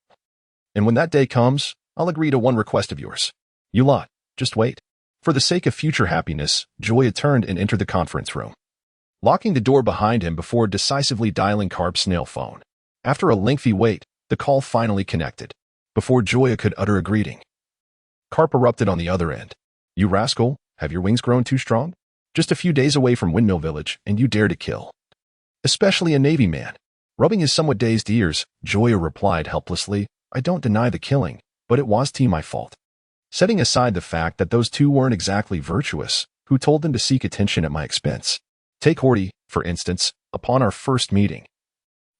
And when that day comes, I'll agree to one request of yours. You lot, just wait. For the sake of future happiness, Joya turned and entered the conference room, locking the door behind him before decisively dialing Garp's snail phone. After a lengthy wait, the call finally connected. Before Joya could utter a greeting, Garp erupted on the other end. You rascal, have your wings grown too strong? Just a few days away from Windmill Village, and you dare to kill. Especially a Navy man. Rubbing his somewhat dazed ears, Joya replied helplessly, I don't deny the killing, but it was my fault. Setting aside the fact that those two weren't exactly virtuous, who told them to seek attention at my expense? Take Horty, for instance, upon our first meeting.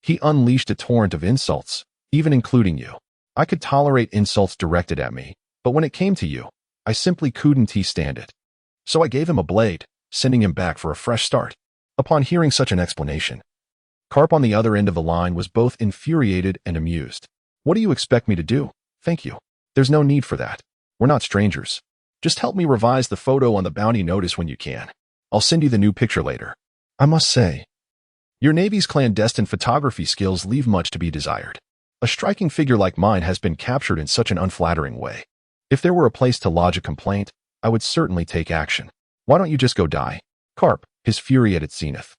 He unleashed a torrent of insults, even including you. I could tolerate insults directed at me, but when it came to you, I simply couldn't stand it. So I gave him a blade, sending him back for a fresh start. Upon hearing such an explanation, Garp on the other end of the line was both infuriated and amused. What do you expect me to do? Thank you. There's no need for that. We're not strangers. Just help me revise the photo on the bounty notice when you can. I'll send you the new picture later. I must say, your Navy's clandestine photography skills leave much to be desired. A striking figure like mine has been captured in such an unflattering way. If there were a place to lodge a complaint, I would certainly take action. Why don't you just go die? Garp, his fury at its zenith,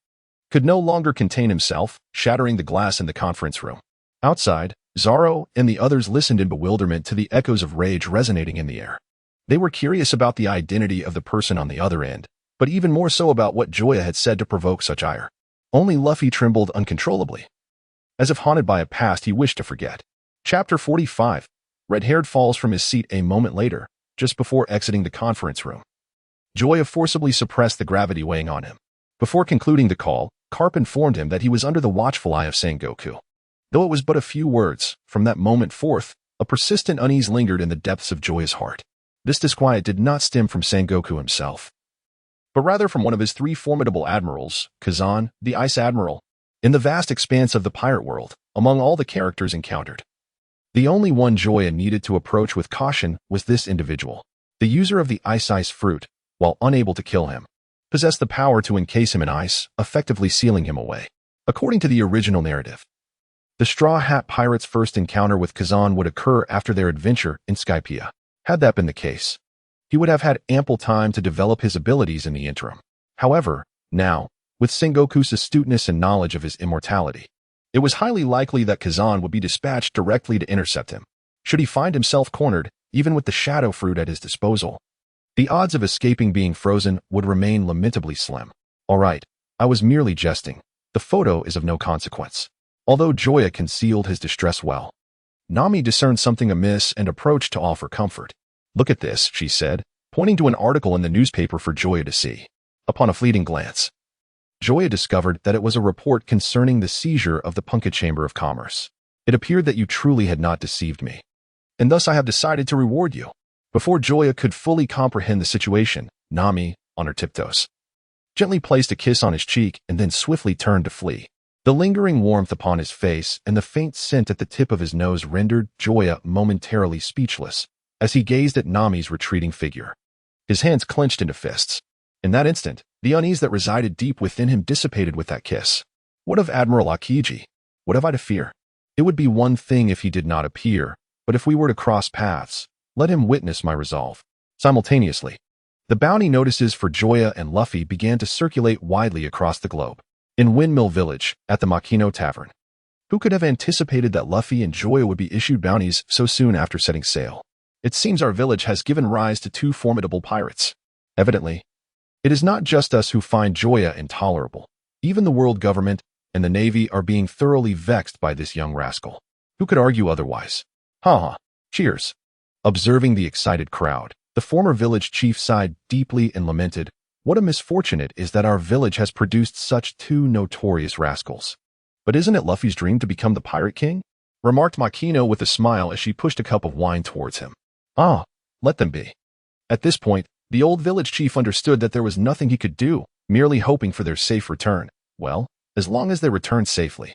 could no longer contain himself, shattering the glass in the conference room. Outside, Zoro and the others listened in bewilderment to the echoes of rage resonating in the air. They were curious about the identity of the person on the other end, but even more so about what Joya had said to provoke such ire. Only Luffy trembled uncontrollably, as if haunted by a past he wished to forget. Chapter 45. Red-haired falls from his seat a moment later, just before exiting the conference room. Joya forcibly suppressed the gravity weighing on him. Before concluding the call, Garp informed him that he was under the watchful eye of Sengoku. Though it was but a few words, from that moment forth, a persistent unease lingered in the depths of Joya's heart. This disquiet did not stem from Sengoku himself, but rather from one of his three formidable admirals, Kazan, the Ice Admiral. In the vast expanse of the pirate world, among all the characters encountered, the only one Joya needed to approach with caution was this individual. The user of the ice fruit, while unable to kill him, possessed the power to encase him in ice, effectively sealing him away. According to the original narrative, the Straw Hat Pirates' first encounter with Kazan would occur after their adventure in Skypiea. Had that been the case, he would have had ample time to develop his abilities in the interim. However, now, with Sengoku's astuteness and knowledge of his immortality, it was highly likely that Kazan would be dispatched directly to intercept him. Should he find himself cornered, even with the shadow fruit at his disposal, the odds of escaping being frozen would remain lamentably slim. All right, I was merely jesting. The photo is of no consequence. Although Joya concealed his distress well, Nami discerned something amiss and approached to offer comfort. Look at this, she said, pointing to an article in the newspaper for Joya to see. Upon a fleeting glance, Joya discovered that it was a report concerning the seizure of the Punka Chamber of Commerce. It appeared that you truly had not deceived me, and thus I have decided to reward you. Before Joya could fully comprehend the situation, Nami, on her tiptoes, gently placed a kiss on his cheek and then swiftly turned to flee. The lingering warmth upon his face and the faint scent at the tip of his nose rendered Joya momentarily speechless as he gazed at Nami's retreating figure. His hands clenched into fists. In that instant, the unease that resided deep within him dissipated with that kiss. What of Admiral Akiji? What have I to fear? It would be one thing if he did not appear, but if we were to cross paths, let him witness my resolve. Simultaneously, the bounty notices for Joya and Luffy began to circulate widely across the globe. In Windmill Village, at the Makino Tavern, who could have anticipated that Luffy and Joya would be issued bounties so soon after setting sail? It seems our village has given rise to two formidable pirates. Evidently, it is not just us who find Joya intolerable. Even the world government and the Navy are being thoroughly vexed by this young rascal. Who could argue otherwise? Ha ha. Cheers. Observing the excited crowd, the former village chief sighed deeply and lamented, what a misfortune it is that our village has produced such two notorious rascals. But isn't it Luffy's dream to become the Pirate King? Remarked Makino with a smile as she pushed a cup of wine towards him. Ah, let them be. At this point, the old village chief understood that there was nothing he could do, merely hoping for their safe return. Well, as long as they returned safely,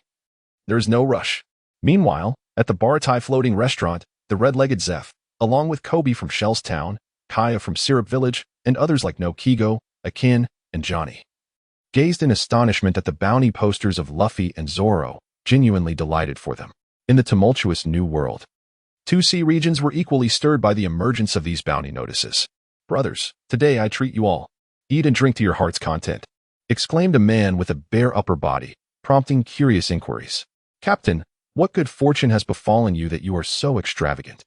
there is no rush. Meanwhile, at the Baratai floating restaurant, the red-legged Zeph, along with Koby from Shell's Town, Kaya from Syrup Village, and others like Nokigo, Akin, and Johnny, gazed in astonishment at the bounty posters of Luffy and Zoro, genuinely delighted for them. In the tumultuous new world, two sea regions were equally stirred by the emergence of these bounty notices. Brothers, today I treat you all. Eat and drink to your heart's content, exclaimed a man with a bare upper body, prompting curious inquiries. Captain, what good fortune has befallen you that you are so extravagant?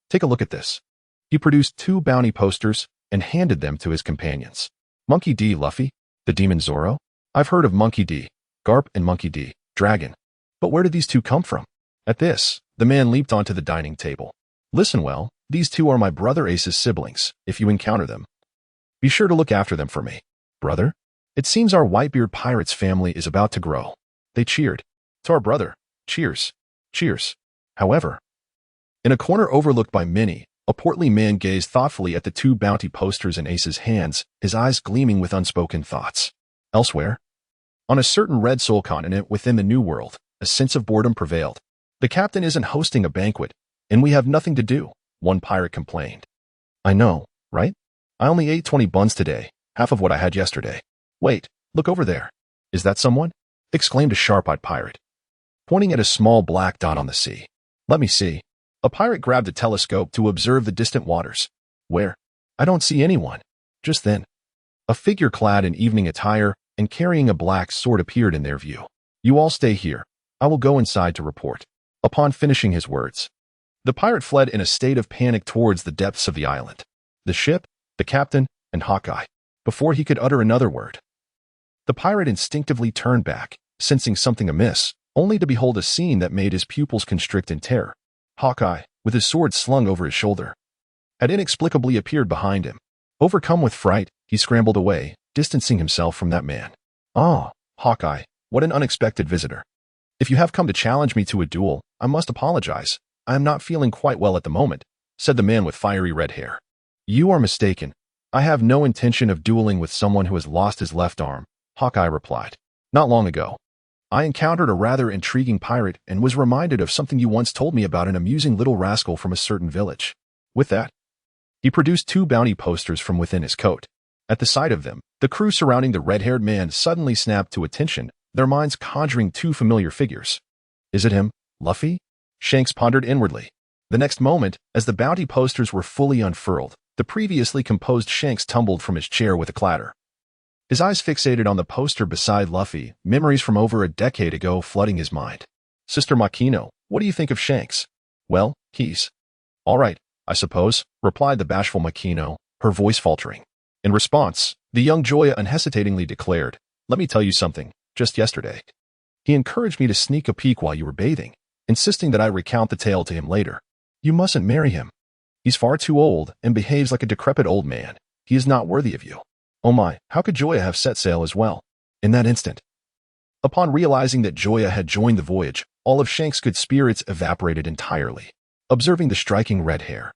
Take a look at this. He produced two bounty posters and handed them to his companions. Monkey D. Luffy, the demon Zoro? I've heard of Monkey D. Garp and Monkey D. Dragon. But where did these two come from? At this, the man leaped onto the dining table. Listen well, these two are my brother Ace's siblings. If you encounter them, be sure to look after them for me. Brother? It seems our Whitebeard pirate's family is about to grow. They cheered. To our brother. Cheers. Cheers. However, in a corner overlooked by many, a portly man gazed thoughtfully at the two bounty posters in Ace's hands, his eyes gleaming with unspoken thoughts. Elsewhere, on a certain red soul continent within the New World, a sense of boredom prevailed. The captain isn't hosting a banquet, and we have nothing to do, one pirate complained. I know, right? I only ate 20 buns today, half of what I had yesterday. Wait, look over there. Is that someone? Exclaimed a sharp-eyed pirate, pointing at a small black dot on the sea. Let me see. A pirate grabbed a telescope to observe the distant waters. Where? I don't see anyone. Just then, a figure clad in evening attire and carrying a black sword appeared in their view. You all stay here. I will go inside to report. Upon finishing his words, the pirate fled in a state of panic towards the depths of the island. The ship, the captain, and Hawkeye, before he could utter another word. The pirate instinctively turned back, sensing something amiss, only to behold a scene that made his pupils constrict in terror. Hawkeye, with his sword slung over his shoulder, had inexplicably appeared behind him. Overcome with fright, he scrambled away, distancing himself from that man. Ah, Hawkeye, what an unexpected visitor. If you have come to challenge me to a duel, I must apologize. I am not feeling quite well at the moment, said the man with fiery red hair. You are mistaken. I have no intention of dueling with someone who has lost his left arm, Hawkeye replied. Not long ago, I encountered a rather intriguing pirate and was reminded of something you once told me about an amusing little rascal from a certain village. With that, he produced two bounty posters from within his coat. At the sight of them, the crew surrounding the red-haired man suddenly snapped to attention, their minds conjuring two familiar figures. Is it him, Luffy? Shanks pondered inwardly. The next moment, as the bounty posters were fully unfurled, the previously composed Shanks tumbled from his chair with a clatter. His eyes fixated on the poster beside Luffy, memories from over a decade ago flooding his mind. Sister Makino, what do you think of Shanks? Well, he's all right, I suppose, replied the bashful Makino, her voice faltering. In response, the young Joya unhesitatingly declared, let me tell you something. Just yesterday, he encouraged me to sneak a peek while you were bathing, insisting that I recount the tale to him later. You mustn't marry him. He's far too old and behaves like a decrepit old man. He is not worthy of you. Oh my, how could Joya have set sail as well? In that instant, upon realizing that Joya had joined the voyage, all of Shanks' good spirits evaporated entirely. Observing the striking red hair,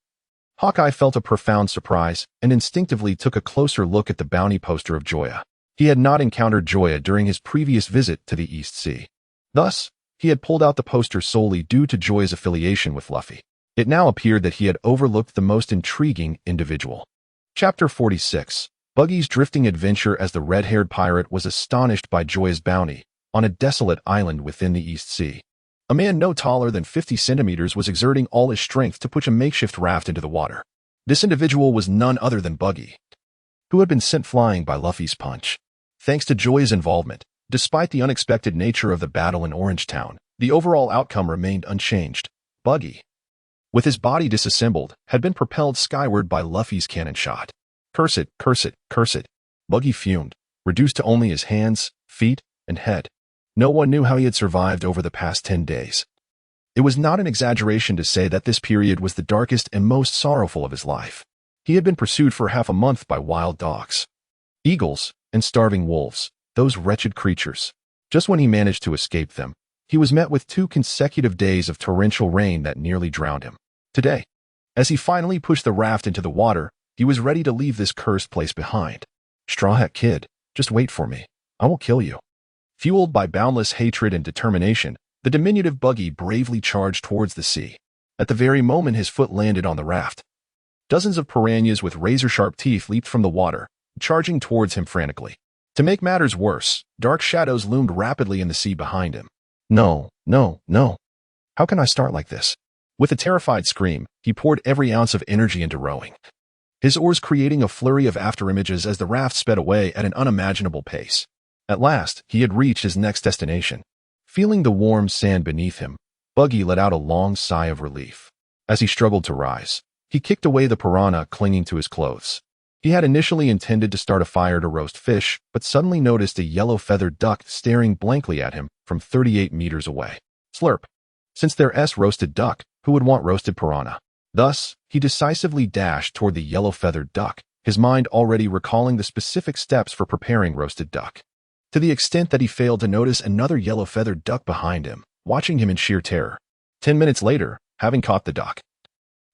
Hawkeye felt a profound surprise and instinctively took a closer look at the bounty poster of Joya. He had not encountered Joya during his previous visit to the East Sea. Thus, he had pulled out the poster solely due to Joya's affiliation with Luffy. It now appeared that he had overlooked the most intriguing individual. Chapter 46. Buggy's drifting adventure as the red-haired pirate was astonished by Joya's bounty on a desolate island within the East Sea. A man no taller than 50 centimeters was exerting all his strength to push a makeshift raft into the water. This individual was none other than Buggy, who had been sent flying by Luffy's punch. Thanks to Joya's involvement, despite the unexpected nature of the battle in Orange Town, the overall outcome remained unchanged. Buggy, with his body disassembled, had been propelled skyward by Luffy's cannon shot. Curse it, curse it, curse it. Buggy fumed, reduced to only his hands, feet, and head. No one knew how he had survived over the past 10 days. It was not an exaggeration to say that this period was the darkest and most sorrowful of his life. He had been pursued for half a month by wild dogs, eagles, and starving wolves, those wretched creatures. Just when he managed to escape them, he was met with 2 consecutive days of torrential rain that nearly drowned him. Today, as he finally pushed the raft into the water, he was ready to leave this cursed place behind. Straw Hat Kid, just wait for me. I will kill you. Fueled by boundless hatred and determination, the diminutive Buggy bravely charged towards the sea. At the very moment his foot landed on the raft, dozens of piranhas with razor-sharp teeth leaped from the water, charging towards him frantically. To make matters worse, dark shadows loomed rapidly in the sea behind him. No, no, no. How can I start like this? With a terrified scream, he poured every ounce of energy into rowing, his oars creating a flurry of afterimages as the raft sped away at an unimaginable pace. At last, he had reached his next destination. Feeling the warm sand beneath him, Buggy let out a long sigh of relief. As he struggled to rise, he kicked away the piranha clinging to his clothes. He had initially intended to start a fire to roast fish, but suddenly noticed a yellow feathered duck staring blankly at him from 38 meters away. Slurp. Since there's roasted duck, who would want roasted piranha? Thus, he decisively dashed toward the yellow-feathered duck, his mind already recalling the specific steps for preparing roasted duck. To the extent that he failed to notice another yellow-feathered duck behind him, watching him in sheer terror. 10 minutes later, having caught the duck,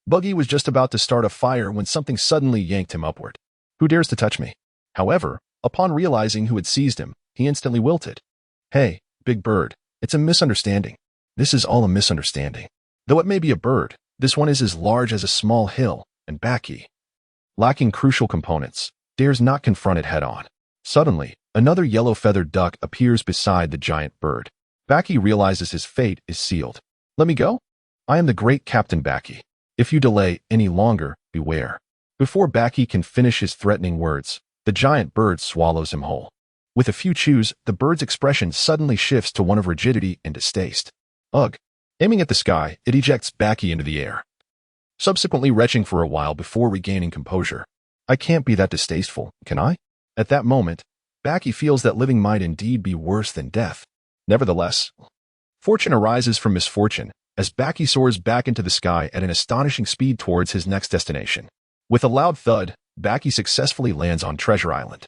Buggy was just about to start a fire when something suddenly yanked him upward. Who dares to touch me? However, upon realizing who had seized him, he instantly wilted. Hey, big bird, it's a misunderstanding. This is all a misunderstanding. Though it may be a bird, this one is as large as a small hill, and Buggy, lacking crucial components, dares not confront it head-on. Suddenly, another yellow-feathered duck appears beside the giant bird. Buggy realizes his fate is sealed. Let me go? I am the great Captain Buggy. If you delay any longer, beware. Before Buggy can finish his threatening words, the giant bird swallows him whole. With a few chews, the bird's expression suddenly shifts to one of rigidity and distaste. Ugh. Aiming at the sky, it ejects Buggy into the air, subsequently retching for a while before regaining composure. I can't be that distasteful, can I? At that moment, Buggy feels that living might indeed be worse than death. Nevertheless, fortune arises from misfortune, as Buggy soars back into the sky at an astonishing speed towards his next destination. With a loud thud, Buggy successfully lands on Treasure Island.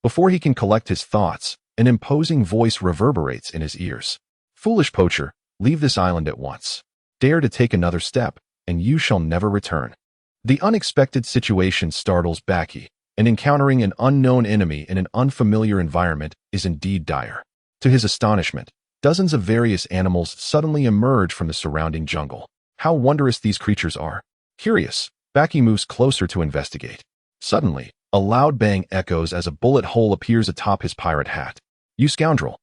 Before he can collect his thoughts, an imposing voice reverberates in his ears. Foolish poacher, leave this island at once. Dare to take another step, and you shall never return. The unexpected situation startles Buggy, and encountering an unknown enemy in an unfamiliar environment is indeed dire. To his astonishment, dozens of various animals suddenly emerge from the surrounding jungle. How wondrous these creatures are. Curious, Buggy moves closer to investigate. Suddenly, a loud bang echoes as a bullet hole appears atop his pirate hat. You scoundrel!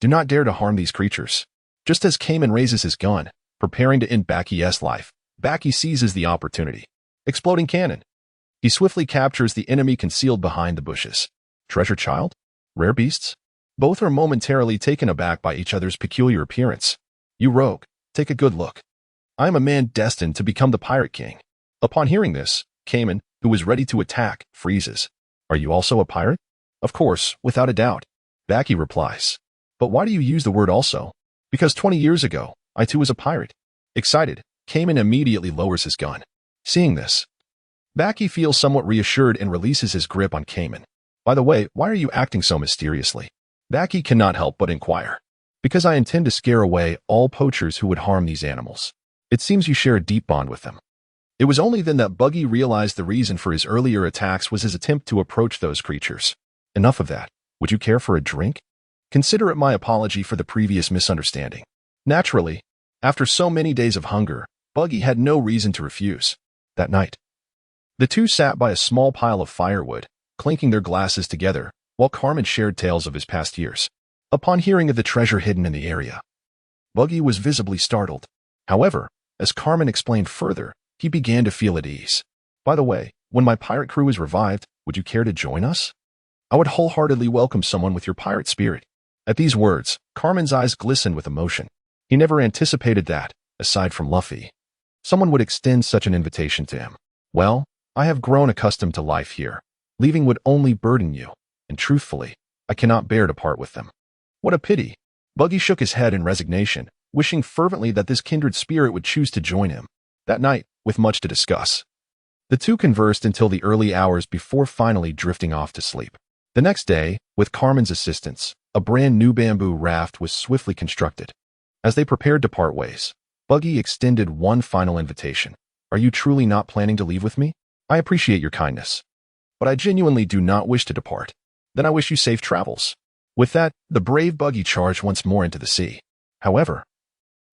Do not dare to harm these creatures. Just as Cayman raises his gun, preparing to end Buggy's life, Buggy seizes the opportunity. Exploding cannon. He swiftly captures the enemy concealed behind the bushes. Treasure child? Rare beasts? Both are momentarily taken aback by each other's peculiar appearance. You rogue, take a good look. I am a man destined to become the Pirate King. Upon hearing this, Cayman, who was ready to attack, freezes. Are you also a pirate? Of course, without a doubt. Buggy replies. But why do you use the word also? Because 20 years ago, I too was a pirate. Excited, Cayman immediately lowers his gun. Seeing this, Buggy feels somewhat reassured and releases his grip on Cayman. By the way, why are you acting so mysteriously? Buggy cannot help but inquire. Because I intend to scare away all poachers who would harm these animals. It seems you share a deep bond with them. It was only then that Buggy realized the reason for his earlier attacks was his attempt to approach those creatures. Enough of that. Would you care for a drink? Consider it my apology for the previous misunderstanding. Naturally, after so many days of hunger, Buggy had no reason to refuse. That night, the two sat by a small pile of firewood, clinking their glasses together, while Carmen shared tales of his past years. Upon hearing of the treasure hidden in the area, Buggy was visibly startled. However, as Carmen explained further, he began to feel at ease. By the way, when my pirate crew is revived, would you care to join us? I would wholeheartedly welcome someone with your pirate spirit. At these words, Carmen's eyes glistened with emotion. He never anticipated that, aside from Luffy, someone would extend such an invitation to him. Well, I have grown accustomed to life here. Leaving would only burden you, and truthfully, I cannot bear to part with them. What a pity. Buggy shook his head in resignation, wishing fervently that this kindred spirit would choose to join him. That night, with much to discuss, the two conversed until the early hours before finally drifting off to sleep. The next day, with Carmen's assistance, a brand new bamboo raft was swiftly constructed. As they prepared to part ways, Buggy extended one final invitation. Are you truly not planning to leave with me? I appreciate your kindness, but I genuinely do not wish to depart. Then I wish you safe travels. With that, the brave Buggy charged once more into the sea. However,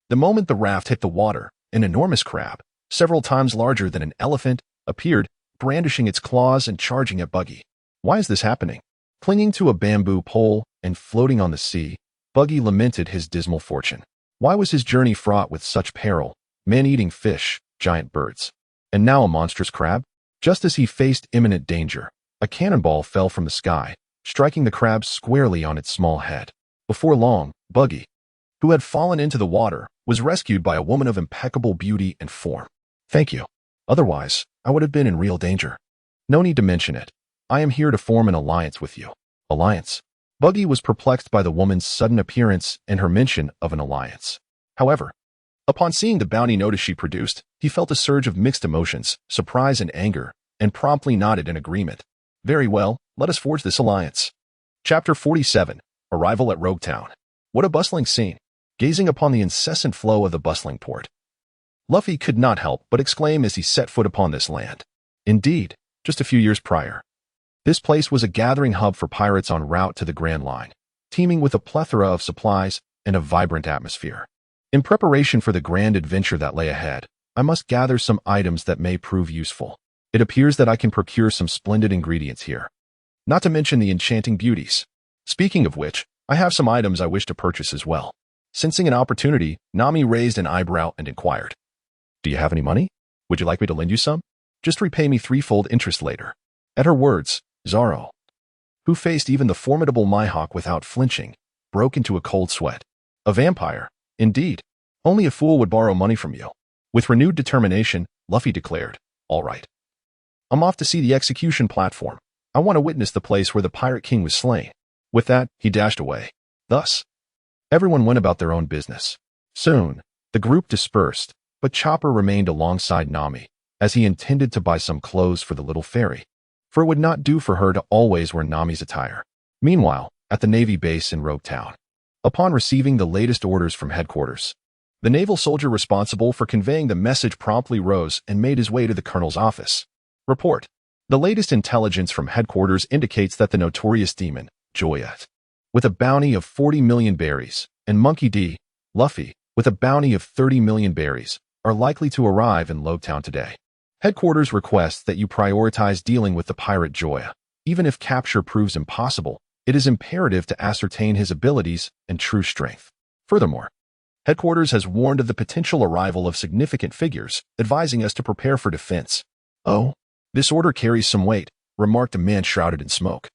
the moment the raft hit the water, an enormous crab, several times larger than an elephant, appeared, brandishing its claws and charging at Buggy. Why is this happening? Clinging to a bamboo pole and floating on the sea, Buggy lamented his dismal fortune. Why was his journey fraught with such peril? Man-eating fish, giant birds, and now a monstrous crab? Just as he faced imminent danger, a cannonball fell from the sky, striking the crab squarely on its small head. Before long, Buggy, who had fallen into the water, was rescued by a woman of impeccable beauty and form. Thank you. Otherwise, I would have been in real danger. No need to mention it. I am here to form an alliance with you. Alliance? Buggy was perplexed by the woman's sudden appearance and her mention of an alliance. However, upon seeing the bounty notice she produced, he felt a surge of mixed emotions, surprise and anger, and promptly nodded in agreement. Very well, let us forge this alliance. Chapter 47. Arrival at Rogue Town. What a bustling scene. Gazing upon the incessant flow of the bustling port, Luffy could not help but exclaim as he set foot upon this land. Indeed, just a few years prior, this place was a gathering hub for pirates en route to the Grand Line, teeming with a plethora of supplies and a vibrant atmosphere. In preparation for the grand adventure that lay ahead, I must gather some items that may prove useful. It appears that I can procure some splendid ingredients here, not to mention the enchanting beauties. Speaking of which, I have some items I wish to purchase as well. Sensing an opportunity, Nami raised an eyebrow and inquired, "Do you have any money? Would you like me to lend you some? Just repay me threefold interest later." At her words, Zoro, who faced even the formidable Mihawk without flinching, broke into a cold sweat. A vampire, indeed. Only a fool would borrow money from you. With renewed determination, Luffy declared, "All right. I'm off to see the execution platform. I want to witness the place where the Pirate King was slain." With that, he dashed away. Thus, everyone went about their own business. Soon, the group dispersed, but Chopper remained alongside Nami, as he intended to buy some clothes for the little fairy, for it would not do for her to always wear Nami's attire. Meanwhile, at the Navy base in Rogue Town, upon receiving the latest orders from headquarters, the naval soldier responsible for conveying the message promptly rose and made his way to the colonel's office. Report. The latest intelligence from headquarters indicates that the notorious demon, Joya, with a bounty of 40 million berries, and Monkey D. Luffy, with a bounty of 30 million berries, are likely to arrive in Logtown today. Headquarters requests that you prioritize dealing with the pirate Joya. Even if capture proves impossible, it is imperative to ascertain his abilities and true strength. Furthermore, Headquarters has warned of the potential arrival of significant figures, advising us to prepare for defense. "Oh, this order carries some weight," remarked a man shrouded in smoke.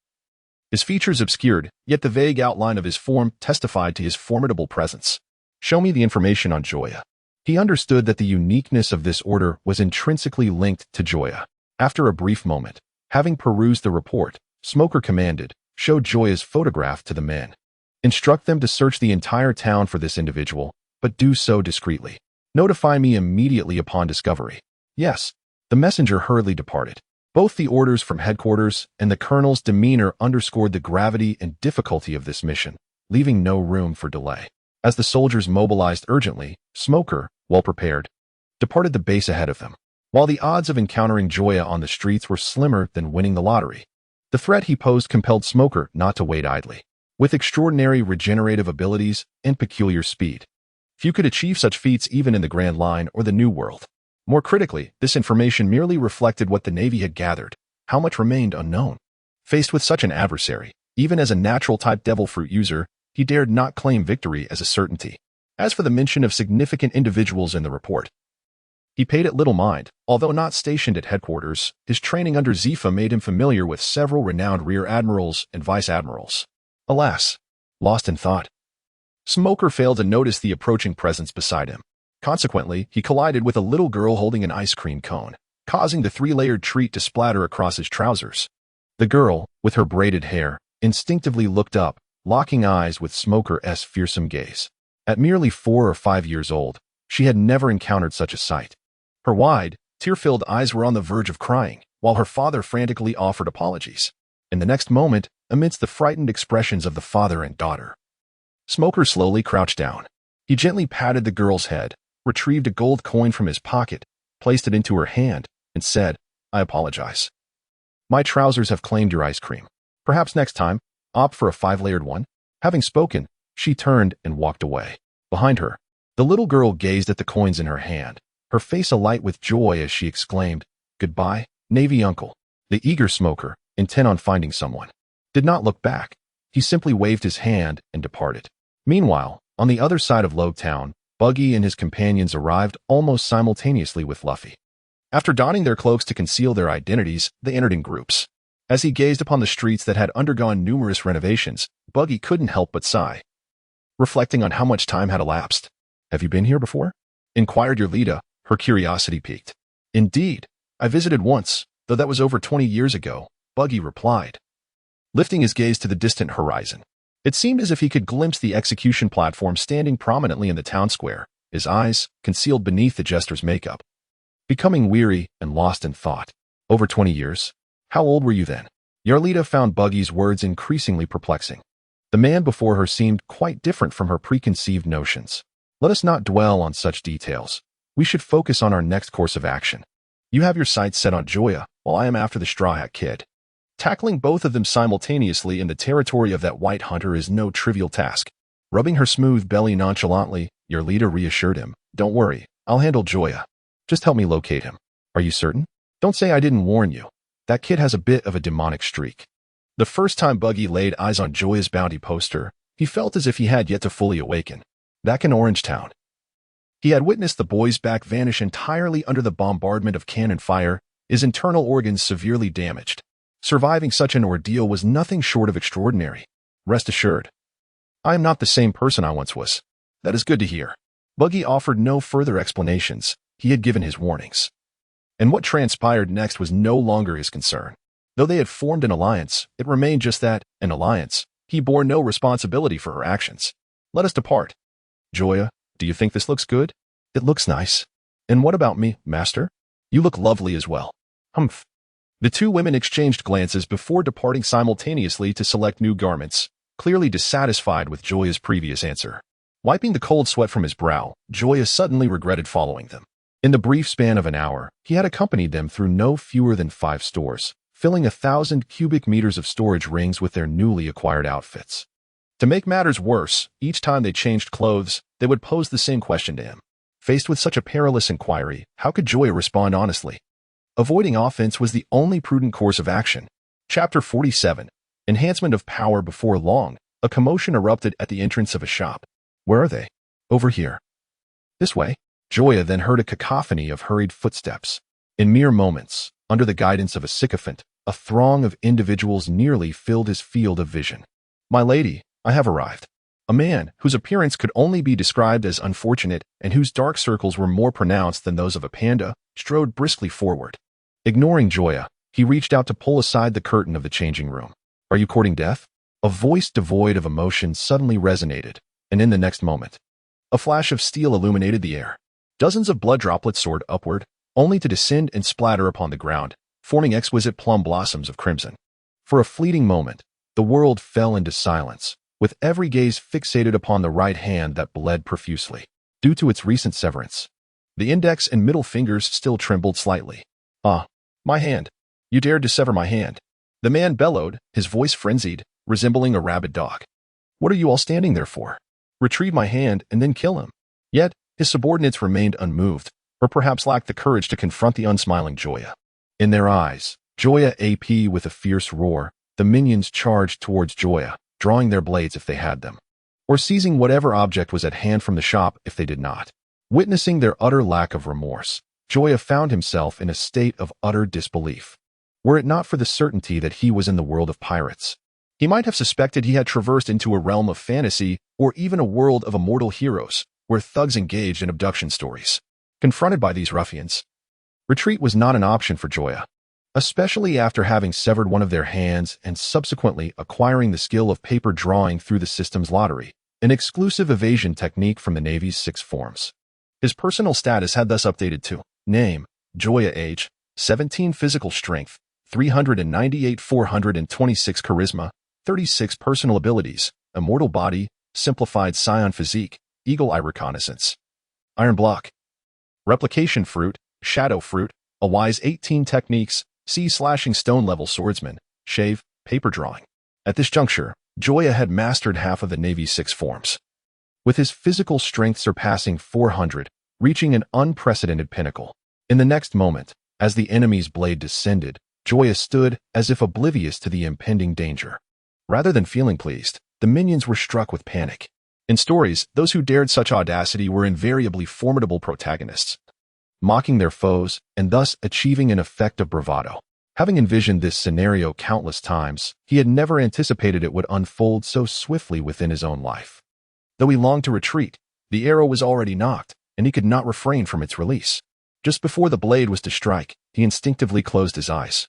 His features obscured, yet the vague outline of his form testified to his formidable presence. "Show me the information on Joya." He understood that the uniqueness of this order was intrinsically linked to Joya. After a brief moment, having perused the report, Smoker commanded, "Show Joya's photograph to the men. Instruct them to search the entire town for this individual, but do so discreetly. Notify me immediately upon discovery." Yes, the messenger hurriedly departed. Both the orders from headquarters and the colonel's demeanor underscored the gravity and difficulty of this mission, leaving no room for delay. As the soldiers mobilized urgently, Smoker, well prepared, departed the base ahead of them. While the odds of encountering Joya on the streets were slimmer than winning the lottery, the threat he posed compelled Smoker not to wait idly. With extraordinary regenerative abilities and peculiar speed, few could achieve such feats even in the Grand Line or the New World. More critically, this information merely reflected what the Navy had gathered. How much remained unknown? Faced with such an adversary, even as a natural-type devil fruit user, he dared not claim victory as a certainty. As for the mention of significant individuals in the report, he paid it little mind. Although not stationed at headquarters, his training under Zifa made him familiar with several renowned rear admirals and vice admirals. Alas, lost in thought, Smoker failed to notice the approaching presence beside him. Consequently, he collided with a little girl holding an ice cream cone, causing the three-layered treat to splatter across his trousers. The girl, with her braided hair, instinctively looked up, locking eyes with Smoker's fearsome gaze. At merely 4 or 5 years old, she had never encountered such a sight. Her wide, tear-filled eyes were on the verge of crying, while her father frantically offered apologies. In the next moment, amidst the frightened expressions of the father and daughter, Smoker slowly crouched down. He gently patted the girl's head, retrieved a gold coin from his pocket, placed it into her hand, and said, "I apologize. My trousers have claimed your ice cream. Perhaps next time, opt for a 5-layered one." Having spoken, she turned and walked away. Behind her, the little girl gazed at the coins in her hand, her face alight with joy as she exclaimed, "Goodbye, Navy Uncle." The eager Smoker, intent on finding someone, did not look back. He simply waved his hand and departed. Meanwhile, on the other side of Logtown, Buggy and his companions arrived almost simultaneously with Luffy. After donning their cloaks to conceal their identities, they entered in groups. As he gazed upon the streets that had undergone numerous renovations, Buggy couldn't help but sigh, reflecting on how much time had elapsed. "Have you been here before?" inquired Yolita, her curiosity piqued. "Indeed, I visited once, though that was over 20 years ago," Buggy replied, lifting his gaze to the distant horizon. It seemed as if he could glimpse the execution platform standing prominently in the town square, his eyes, concealed beneath the jester's makeup, becoming weary and lost in thought. Over 20 years? How old were you then? Yarlita found Buggy's words increasingly perplexing. The man before her seemed quite different from her preconceived notions. Let us not dwell on such details. We should focus on our next course of action. You have your sights set on Joya, while I am after the Straw Hat Kid. Tackling both of them simultaneously in the territory of that white hunter is no trivial task. Rubbing her smooth belly nonchalantly, Yarlita reassured him. Don't worry, I'll handle Joya. Just help me locate him. Are you certain? Don't say I didn't warn you. That kid has a bit of a demonic streak. The first time Buggy laid eyes on Joya's bounty poster, he felt as if he had yet to fully awaken. Back in Orangetown, he had witnessed the boy's back vanish entirely under the bombardment of cannon fire, his internal organs severely damaged. Surviving such an ordeal was nothing short of extraordinary. Rest assured, I am not the same person I once was. That is good to hear. Buggy offered no further explanations. He had given his warnings. And what transpired next was no longer his concern. Though they had formed an alliance, it remained just that, an alliance. He bore no responsibility for her actions. Let us depart. Joya, do you think this looks good? It looks nice. And what about me, master? You look lovely as well. Humph. The two women exchanged glances before departing simultaneously to select new garments, clearly dissatisfied with Joya's previous answer. Wiping the cold sweat from his brow, Joya suddenly regretted following them. In the brief span of an hour, he had accompanied them through no fewer than 5 stores, filling 1,000 cubic meters of storage rings with their newly acquired outfits. To make matters worse, each time they changed clothes, they would pose the same question to him. Faced with such a perilous inquiry, how could Joya respond honestly? Avoiding offense was the only prudent course of action. Chapter 47. Enhancement of power. Before long, a commotion erupted at the entrance of a shop. Where are they? Over here. This way. Joya then heard a cacophony of hurried footsteps. In mere moments, under the guidance of a sycophant, a throng of individuals nearly filled his field of vision. My lady, I have arrived. A man, whose appearance could only be described as unfortunate and whose dark circles were more pronounced than those of a panda, strode briskly forward. Ignoring Joya, he reached out to pull aside the curtain of the changing room. Are you courting death? A voice devoid of emotion suddenly resonated, and in the next moment, a flash of steel illuminated the air. Dozens of blood droplets soared upward, only to descend and splatter upon the ground, forming exquisite plum blossoms of crimson. For a fleeting moment, the world fell into silence, with every gaze fixated upon the right hand that bled profusely, due to its recent severance. The index and middle fingers still trembled slightly. Ah, my hand. You dared to sever my hand. The man bellowed, his voice frenzied, resembling a rabid dog. What are you all standing there for? Retrieve my hand and then kill him. Yet, his subordinates remained unmoved, or perhaps lacked the courage to confront the unsmiling Joya. In their eyes, Joya AP with a fierce roar, the minions charged towards Joya, drawing their blades if they had them, or seizing whatever object was at hand from the shop if they did not. Witnessing their utter lack of remorse, Joya found himself in a state of utter disbelief. Were it not for the certainty that he was in the world of pirates, he might have suspected he had traversed into a realm of fantasy or even a world of immortal heroes, where thugs engaged in abduction stories. Confronted by these ruffians, retreat was not an option for Joya, especially after having severed one of their hands and subsequently acquiring the skill of paper drawing through the system's lottery, an exclusive evasion technique from the Navy's 6 forms. His personal status had thus updated to name, Joya age, 17 physical strength, 398 426 charisma, 36 personal abilities, immortal body, simplified Saiyan physique, eagle eye reconnaissance, iron block, replication fruit, shadow fruit, a wise 18 techniques, slashing stone level swordsman, shave, paper drawing. At this juncture, Joya had mastered half of the Navy's 6 forms, with his physical strength surpassing 400, reaching an unprecedented pinnacle. In the next moment, as the enemy's blade descended, Joya stood as if oblivious to the impending danger. Rather than feeling pleased, the minions were struck with panic. In stories, those who dared such audacity were invariably formidable protagonists, mocking their foes and thus achieving an effect of bravado. Having envisioned this scenario countless times, he had never anticipated it would unfold so swiftly within his own life. Though he longed to retreat, the arrow was already nocked, and he could not refrain from its release. Just before the blade was to strike, he instinctively closed his eyes,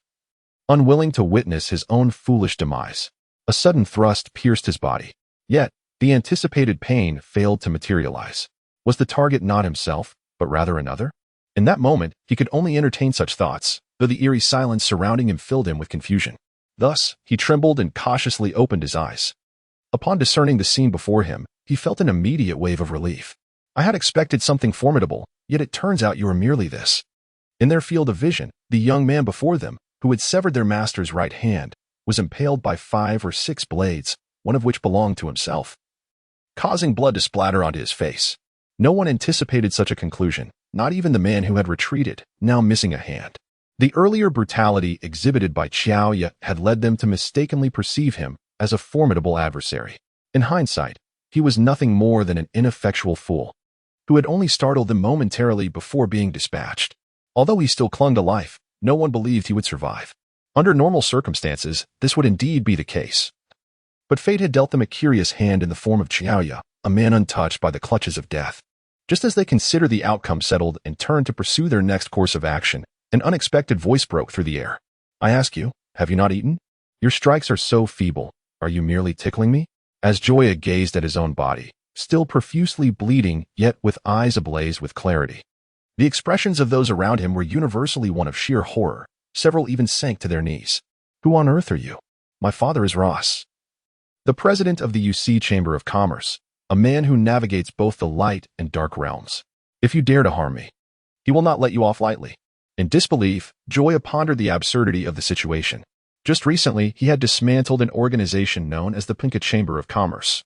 unwilling to witness his own foolish demise. A sudden thrust pierced his body, yet the anticipated pain failed to materialize. Was the target not himself, but rather another? In that moment, he could only entertain such thoughts, though the eerie silence surrounding him filled him with confusion. Thus, he trembled and cautiously opened his eyes. Upon discerning the scene before him, he felt an immediate wave of relief. I had expected something formidable, yet it turns out you were merely this. In their field of vision, the young man before them, who had severed their master's right hand, was impaled by 5 or 6 blades, one of which belonged to himself, causing blood to splatter onto his face. No one anticipated such a conclusion, not even the man who had retreated, now missing a hand. The earlier brutality exhibited by Joya had led them to mistakenly perceive him as a formidable adversary. In hindsight, he was nothing more than an ineffectual fool, who had only startled them momentarily before being dispatched. Although he still clung to life, no one believed he would survive. Under normal circumstances, this would indeed be the case. But fate had dealt them a curious hand in the form of Joya, a man untouched by the clutches of death. Just as they considered the outcome settled and turned to pursue their next course of action, an unexpected voice broke through the air. I ask you, have you not eaten? Your strikes are so feeble. Are you merely tickling me? As Joya gazed at his own body, still profusely bleeding, yet with eyes ablaze with clarity, the expressions of those around him were universally one of sheer horror. Several even sank to their knees. Who on earth are you? My father is Ross, the president of the UC Chamber of Commerce, a man who navigates both the light and dark realms. If you dare to harm me, he will not let you off lightly. In disbelief, Joya pondered the absurdity of the situation. Just recently, he had dismantled an organization known as the Pinka Chamber of Commerce.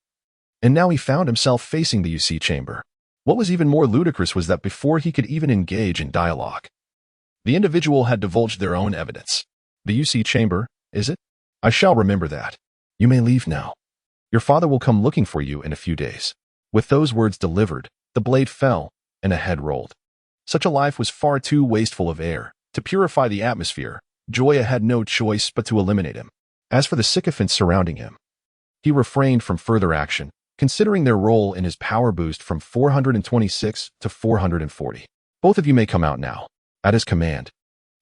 And now he found himself facing the UC Chamber. What was even more ludicrous was that before he could even engage in dialogue, the individual had divulged their own evidence. The UC Chamber, is it? I shall remember that. You may leave now. Your father will come looking for you in a few days. With those words delivered, the blade fell, and a head rolled. Such a life was far too wasteful of air. To purify the atmosphere, Joya had no choice but to eliminate him. As for the sycophants surrounding him, he refrained from further action, considering their role in his power boost from 426 to 440. Both of you may come out now. At his command,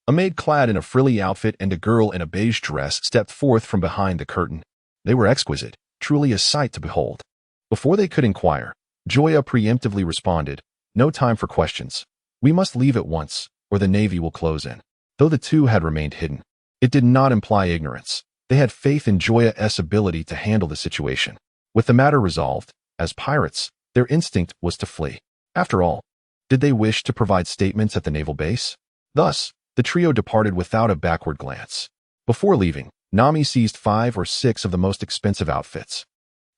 a maid clad in a frilly outfit and a girl in a beige dress stepped forth from behind the curtain. They were exquisite, truly a sight to behold. Before they could inquire, Joya preemptively responded, No time for questions. We must leave at once, or the Navy will close in. Though the two had remained hidden, it did not imply ignorance. They had faith in Joya's ability to handle the situation. With the matter resolved, as pirates, their instinct was to flee. After all, did they wish to provide statements at the naval base? Thus, the trio departed without a backward glance. Before leaving, Nami seized 5 or 6 of the most expensive outfits,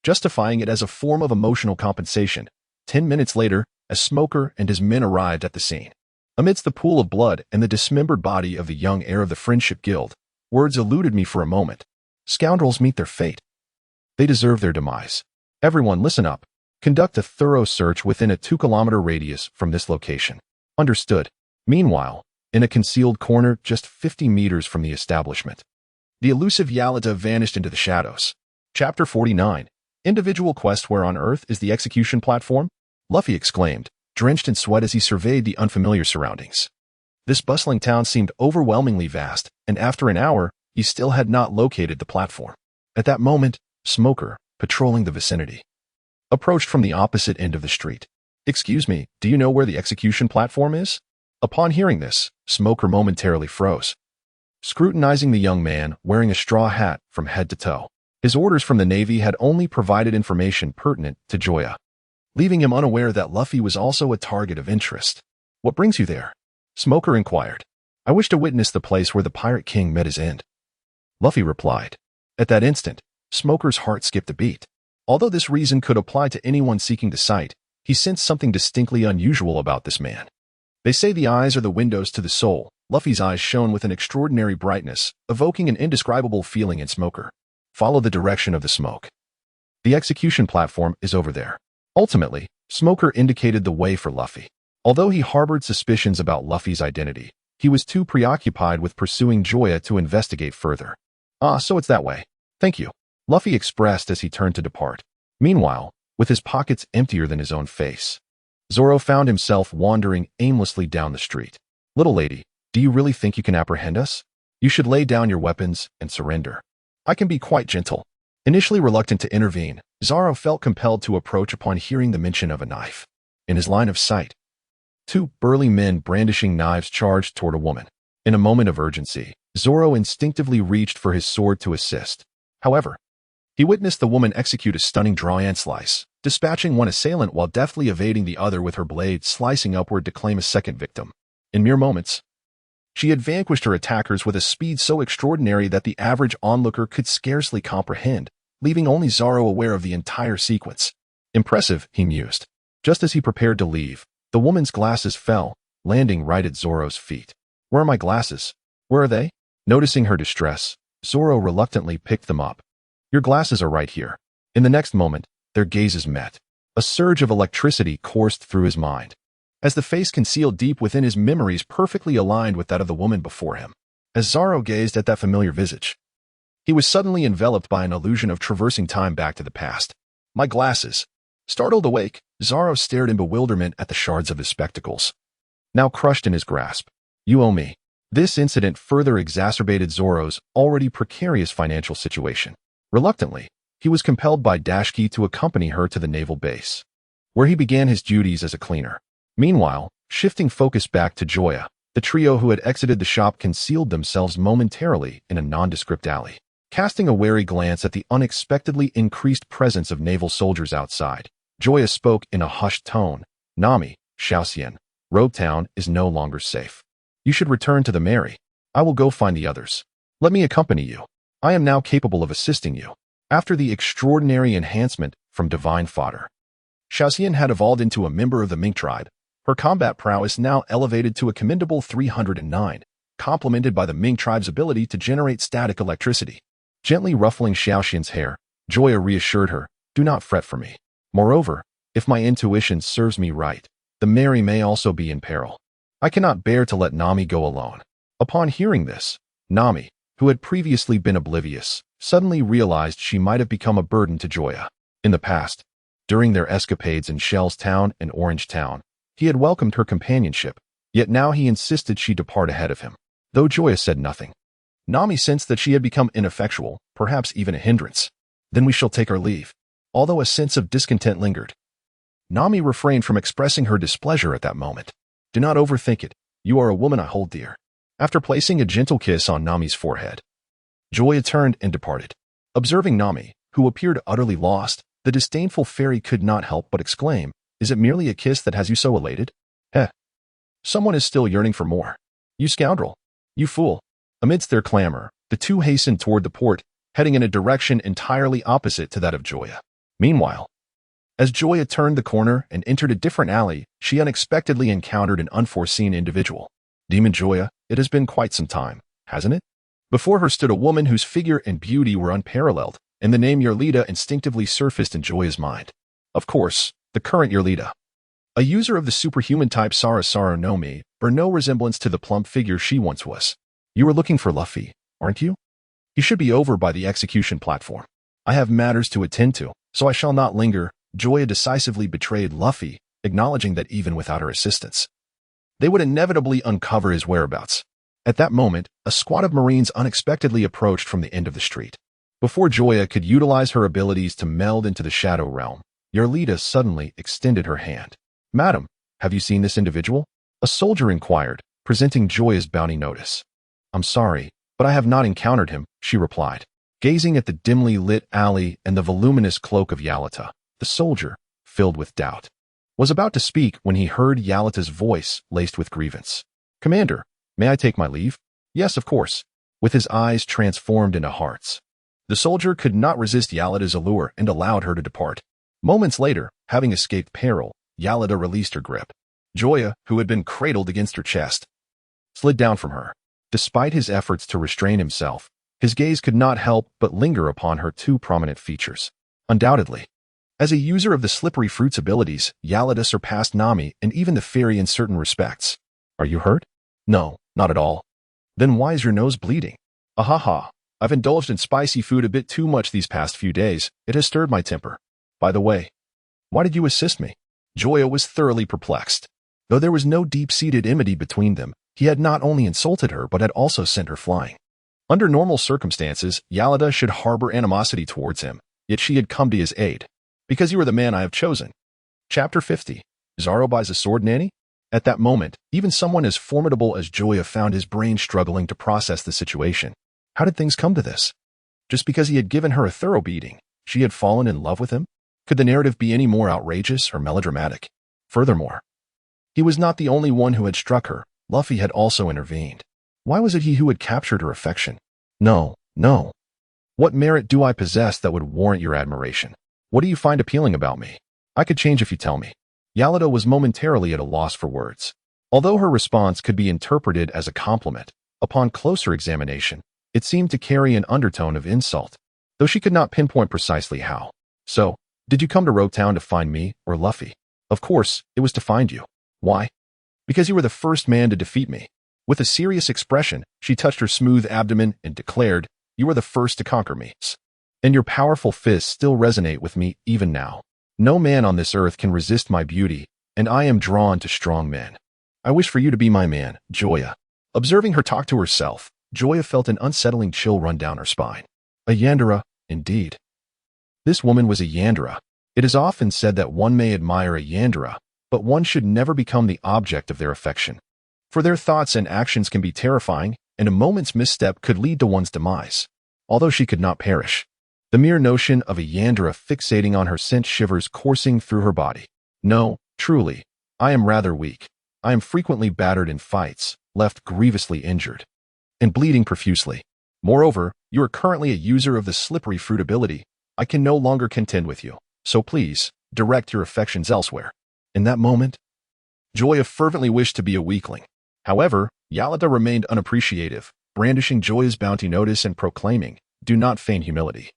justifying it as a form of emotional compensation. 10 minutes later, a smoker and his men arrived at the scene. Amidst the pool of blood and the dismembered body of the young heir of the Friendship Guild, words eluded me for a moment. Scoundrels meet their fate. They deserve their demise. Everyone, listen up. Conduct a thorough search within a 2-kilometer radius from this location. Understood. Meanwhile, in a concealed corner just 50 meters from the establishment, the elusive Yalita vanished into the shadows. Chapter 49. Individual quest. Where on earth is the execution platform? Luffy exclaimed, drenched in sweat as he surveyed the unfamiliar surroundings. This bustling town seemed overwhelmingly vast, and after an hour, he still had not located the platform. At that moment, Smoker, patrolling the vicinity, approached from the opposite end of the street. Excuse me, do you know where the execution platform is? Upon hearing this, Smoker momentarily froze, scrutinizing the young man wearing a straw hat from head to toe. His orders from the Navy had only provided information pertinent to Joya, leaving him unaware that Luffy was also a target of interest. What brings you there? Smoker inquired. I wish to witness the place where the Pirate King met his end, Luffy replied. At that instant, Smoker's heart skipped a beat. Although this reason could apply to anyone seeking the sight, he sensed something distinctly unusual about this man. They say the eyes are the windows to the soul. Luffy's eyes shone with an extraordinary brightness, evoking an indescribable feeling in Smoker. Follow the direction of the smoke. The execution platform is over there. Ultimately, Smoker indicated the way for Luffy. Although he harbored suspicions about Luffy's identity, he was too preoccupied with pursuing Joya to investigate further. So it's that way. Thank you, Luffy expressed as he turned to depart. Meanwhile, with his pockets emptier than his own face, Zoro found himself wandering aimlessly down the street. Little lady, do you really think you can apprehend us? You should lay down your weapons and surrender. I can be quite gentle. Initially reluctant to intervene, Zoro felt compelled to approach upon hearing the mention of a knife. In his line of sight, two burly men brandishing knives charged toward a woman. In a moment of urgency, Zoro instinctively reached for his sword to assist. However, he witnessed the woman execute a stunning draw-and slice, dispatching one assailant while deftly evading the other with her blade slicing upward to claim a second victim. In mere moments, she had vanquished her attackers with a speed so extraordinary that the average onlooker could scarcely comprehend, leaving only Zoro aware of the entire sequence. Impressive, he mused. Just as he prepared to leave, the woman's glasses fell, landing right at Zoro's feet. Where are my glasses? Where are they? Noticing her distress, Zoro reluctantly picked them up. Your glasses are right here. In the next moment, their gazes met. A surge of electricity coursed through his mind, as the face concealed deep within his memories perfectly aligned with that of the woman before him. As Zoro gazed at that familiar visage, he was suddenly enveloped by an illusion of traversing time back to the past. My glasses. Startled awake, Zoro stared in bewilderment at the shards of his spectacles, now crushed in his grasp. You owe me. This incident further exacerbated Zoro's already precarious financial situation. Reluctantly, he was compelled by Dashki to accompany her to the naval base, where he began his duties as a cleaner. Meanwhile, shifting focus back to Joya, the trio who had exited the shop concealed themselves momentarily in a nondescript alley. Casting a wary glance at the unexpectedly increased presence of naval soldiers outside, Joya spoke in a hushed tone. Nami, Xiaoxian, Rogue Town is no longer safe. You should return to the Mary. I will go find the others. Let me accompany you. I am now capable of assisting you. After the extraordinary enhancement from divine fodder, Xiaoxian had evolved into a member of the Mink tribe. Her combat prowess now elevated to a commendable 309, complemented by the Mink tribe's ability to generate static electricity. Gently ruffling Xiaoxian's hair, Joya reassured her, do not fret for me. Moreover, if my intuition serves me right, the Mary may also be in peril. I cannot bear to let Nami go alone. Upon hearing this, Nami, who had previously been oblivious, suddenly realized she might have become a burden to Joya. In the past, during their escapades in Shell's Town and Orange Town, he had welcomed her companionship, yet now he insisted she depart ahead of him. Though Joya said nothing, Nami sensed that she had become ineffectual, perhaps even a hindrance. Then we shall take our leave. Although a sense of discontent lingered, Nami refrained from expressing her displeasure at that moment. Do not overthink it. You are a woman I hold dear. After placing a gentle kiss on Nami's forehead, Joya turned and departed. Observing Nami, who appeared utterly lost, the disdainful fairy could not help but exclaim, is it merely a kiss that has you so elated? Heh. Someone is still yearning for more. You scoundrel. You fool. Amidst their clamor, the two hastened toward the port, heading in a direction entirely opposite to that of Joya. Meanwhile, as Joya turned the corner and entered a different alley, she unexpectedly encountered an unforeseen individual. Demon Joya, it has been quite some time, hasn't it? Before her stood a woman whose figure and beauty were unparalleled, and the name Yerlita instinctively surfaced in Joya's mind. Of course, the current Yerlita. A user of the superhuman type Sara no Mi, bore no resemblance to the plump figure she once was. You are looking for Luffy, aren't you? He should be over by the execution platform. I have matters to attend to, so I shall not linger. Joya decisively betrayed Luffy, acknowledging that even without her assistance, they would inevitably uncover his whereabouts. At that moment, a squad of Marines unexpectedly approached from the end of the street. Before Joya could utilize her abilities to meld into the Shadow Realm, Yerlita suddenly extended her hand. Madam, have you seen this individual? A soldier inquired, presenting Joya's bounty notice. I'm sorry, but I have not encountered him, she replied. Gazing at the dimly lit alley and the voluminous cloak of Yerlita, the soldier, filled with doubt, was about to speak when he heard Yerlita's voice laced with grievance. Commander, may I take my leave? Yes, of course. With his eyes transformed into hearts, the soldier could not resist Yerlita's allure and allowed her to depart. Moments later, having escaped peril, Yerlita released her grip. Joya, who had been cradled against her chest, slid down from her. Despite his efforts to restrain himself, his gaze could not help but linger upon her two prominent features. Undoubtedly, as a user of the slippery fruit's abilities, Yerlita surpassed Nami and even the fairy in certain respects. Are you hurt? No, not at all. Then why is your nose bleeding? Ahaha, I've indulged in spicy food a bit too much these past few days. It has stirred my temper. By the way, why did you assist me? Joya was thoroughly perplexed. Though there was no deep-seated enmity between them, he had not only insulted her but had also sent her flying. Under normal circumstances, Yerlita should harbor animosity towards him, yet she had come to his aid. Because you are the man I have chosen. Chapter 50. Zoro buys a sword nanny? At that moment, even someone as formidable as Joya found his brain struggling to process the situation. How did things come to this? Just because he had given her a thorough beating, she had fallen in love with him? Could the narrative be any more outrageous or melodramatic? Furthermore, he was not the only one who had struck her. Luffy had also intervened. Why was it he who had captured her affection? No, no. What merit do I possess that would warrant your admiration? What do you find appealing about me? I could change if you tell me. Yalada was momentarily at a loss for words. Although her response could be interpreted as a compliment, upon closer examination, it seemed to carry an undertone of insult, though she could not pinpoint precisely how. So, did you come to Rogue Town to find me or Luffy? Of course, it was to find you. Why? Because you were the first man to defeat me. With a serious expression, she touched her smooth abdomen and declared, "You are the first to conquer me. And your powerful fists still resonate with me even now. No man on this earth can resist my beauty, and I am drawn to strong men. I wish for you to be my man, Joya." Observing her talk to herself, Joya felt an unsettling chill run down her spine. A Yandere, indeed. This woman was a Yandere. It is often said that one may admire a Yandere, but one should never become the object of their affection. For their thoughts and actions can be terrifying, and a moment's misstep could lead to one's demise. Although she could not perish, the mere notion of a Yandere fixating on her sent shivers coursing through her body. No, truly, I am rather weak. I am frequently battered in fights, left grievously injured, and bleeding profusely. Moreover, you are currently a user of the slippery fruit ability. I can no longer contend with you, so please, direct your affections elsewhere. In that moment, Joya fervently wished to be a weakling. However, Yalada remained unappreciative, brandishing Joya's bounty notice and proclaiming, "Do not feign humility."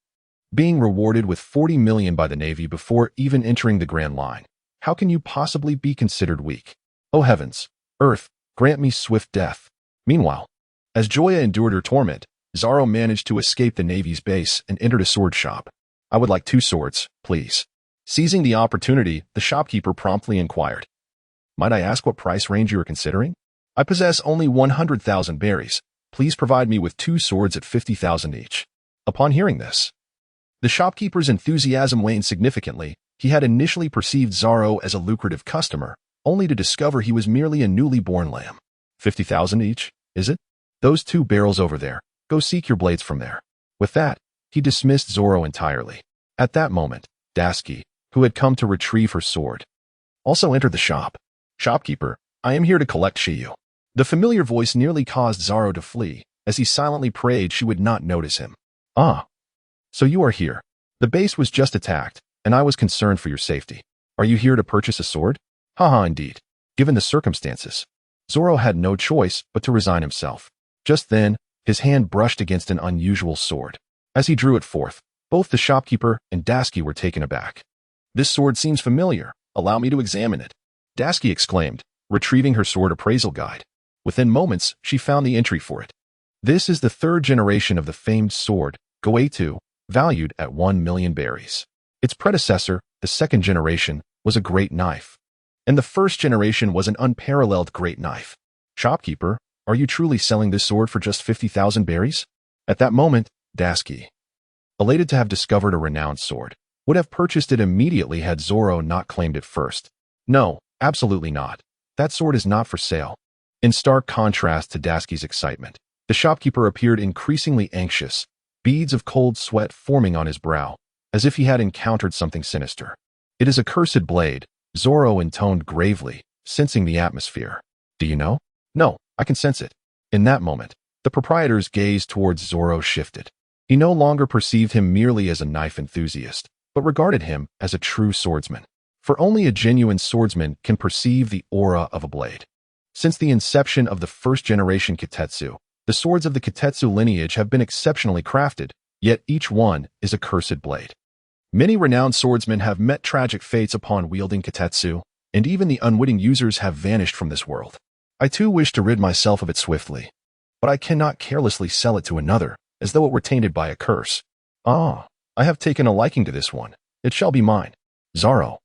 Being rewarded with 40 million by the Navy before even entering the Grand Line, how can you possibly be considered weak? Oh heavens, earth, grant me swift death. Meanwhile, as Joya endured her torment, Zoro managed to escape the Navy's base and entered a sword shop. "I would like 2 swords, please." Seizing the opportunity, the shopkeeper promptly inquired, "Might I ask what price range you are considering?" "I possess only 100,000 berries. Please provide me with 2 swords at 50,000 each." Upon hearing this, the shopkeeper's enthusiasm waned significantly. He had initially perceived Zoro as a lucrative customer, only to discover he was merely a newly born lamb. 50,000 each, is it? Those 2 barrels over there. Go seek your blades from there. With that, he dismissed Zoro entirely. At that moment, Daski, who had come to retrieve her sword, also entered the shop. "Shopkeeper, I am here to collect Shiyu." The familiar voice nearly caused Zoro to flee, as he silently prayed she would not notice him. "Ah, so you are here. The base was just attacked, and I was concerned for your safety. Are you here to purchase a sword?" "Haha, indeed." Given the circumstances, Zoro had no choice but to resign himself. Just then, his hand brushed against an unusual sword. As he drew it forth, both the shopkeeper and Daski were taken aback. "This sword seems familiar. Allow me to examine it," Daski exclaimed, retrieving her sword appraisal guide. Within moments, she found the entry for it. This is the 3rd generation of the famed sword, Goeitu, valued at 1 million berries. Its predecessor, the 2nd generation, was a great knife. And the 1st generation was an unparalleled great knife. "Shopkeeper, are you truly selling this sword for just 50,000 berries?" At that moment, Daski, elated to have discovered a renowned sword, would have purchased it immediately had Zoro not claimed it first. "No, absolutely not. That sword is not for sale." In stark contrast to Daski's excitement, the shopkeeper appeared increasingly anxious, beads of cold sweat forming on his brow, as if he had encountered something sinister. "It is a cursed blade," Zoro intoned gravely, sensing the atmosphere. "Do you know?" "No, I can sense it." In that moment, the proprietor's gaze towards Zoro shifted. He no longer perceived him merely as a knife enthusiast, but regarded him as a true swordsman. For only a genuine swordsman can perceive the aura of a blade. Since the inception of the 1st generation Kitetsu, the swords of the Kitetsu lineage have been exceptionally crafted, yet each one is a cursed blade. Many renowned swordsmen have met tragic fates upon wielding Kitetsu, and even the unwitting users have vanished from this world. I too wish to rid myself of it swiftly, but I cannot carelessly sell it to another, as though it were tainted by a curse. "Ah, I have taken a liking to this one. It shall be mine." Zoro,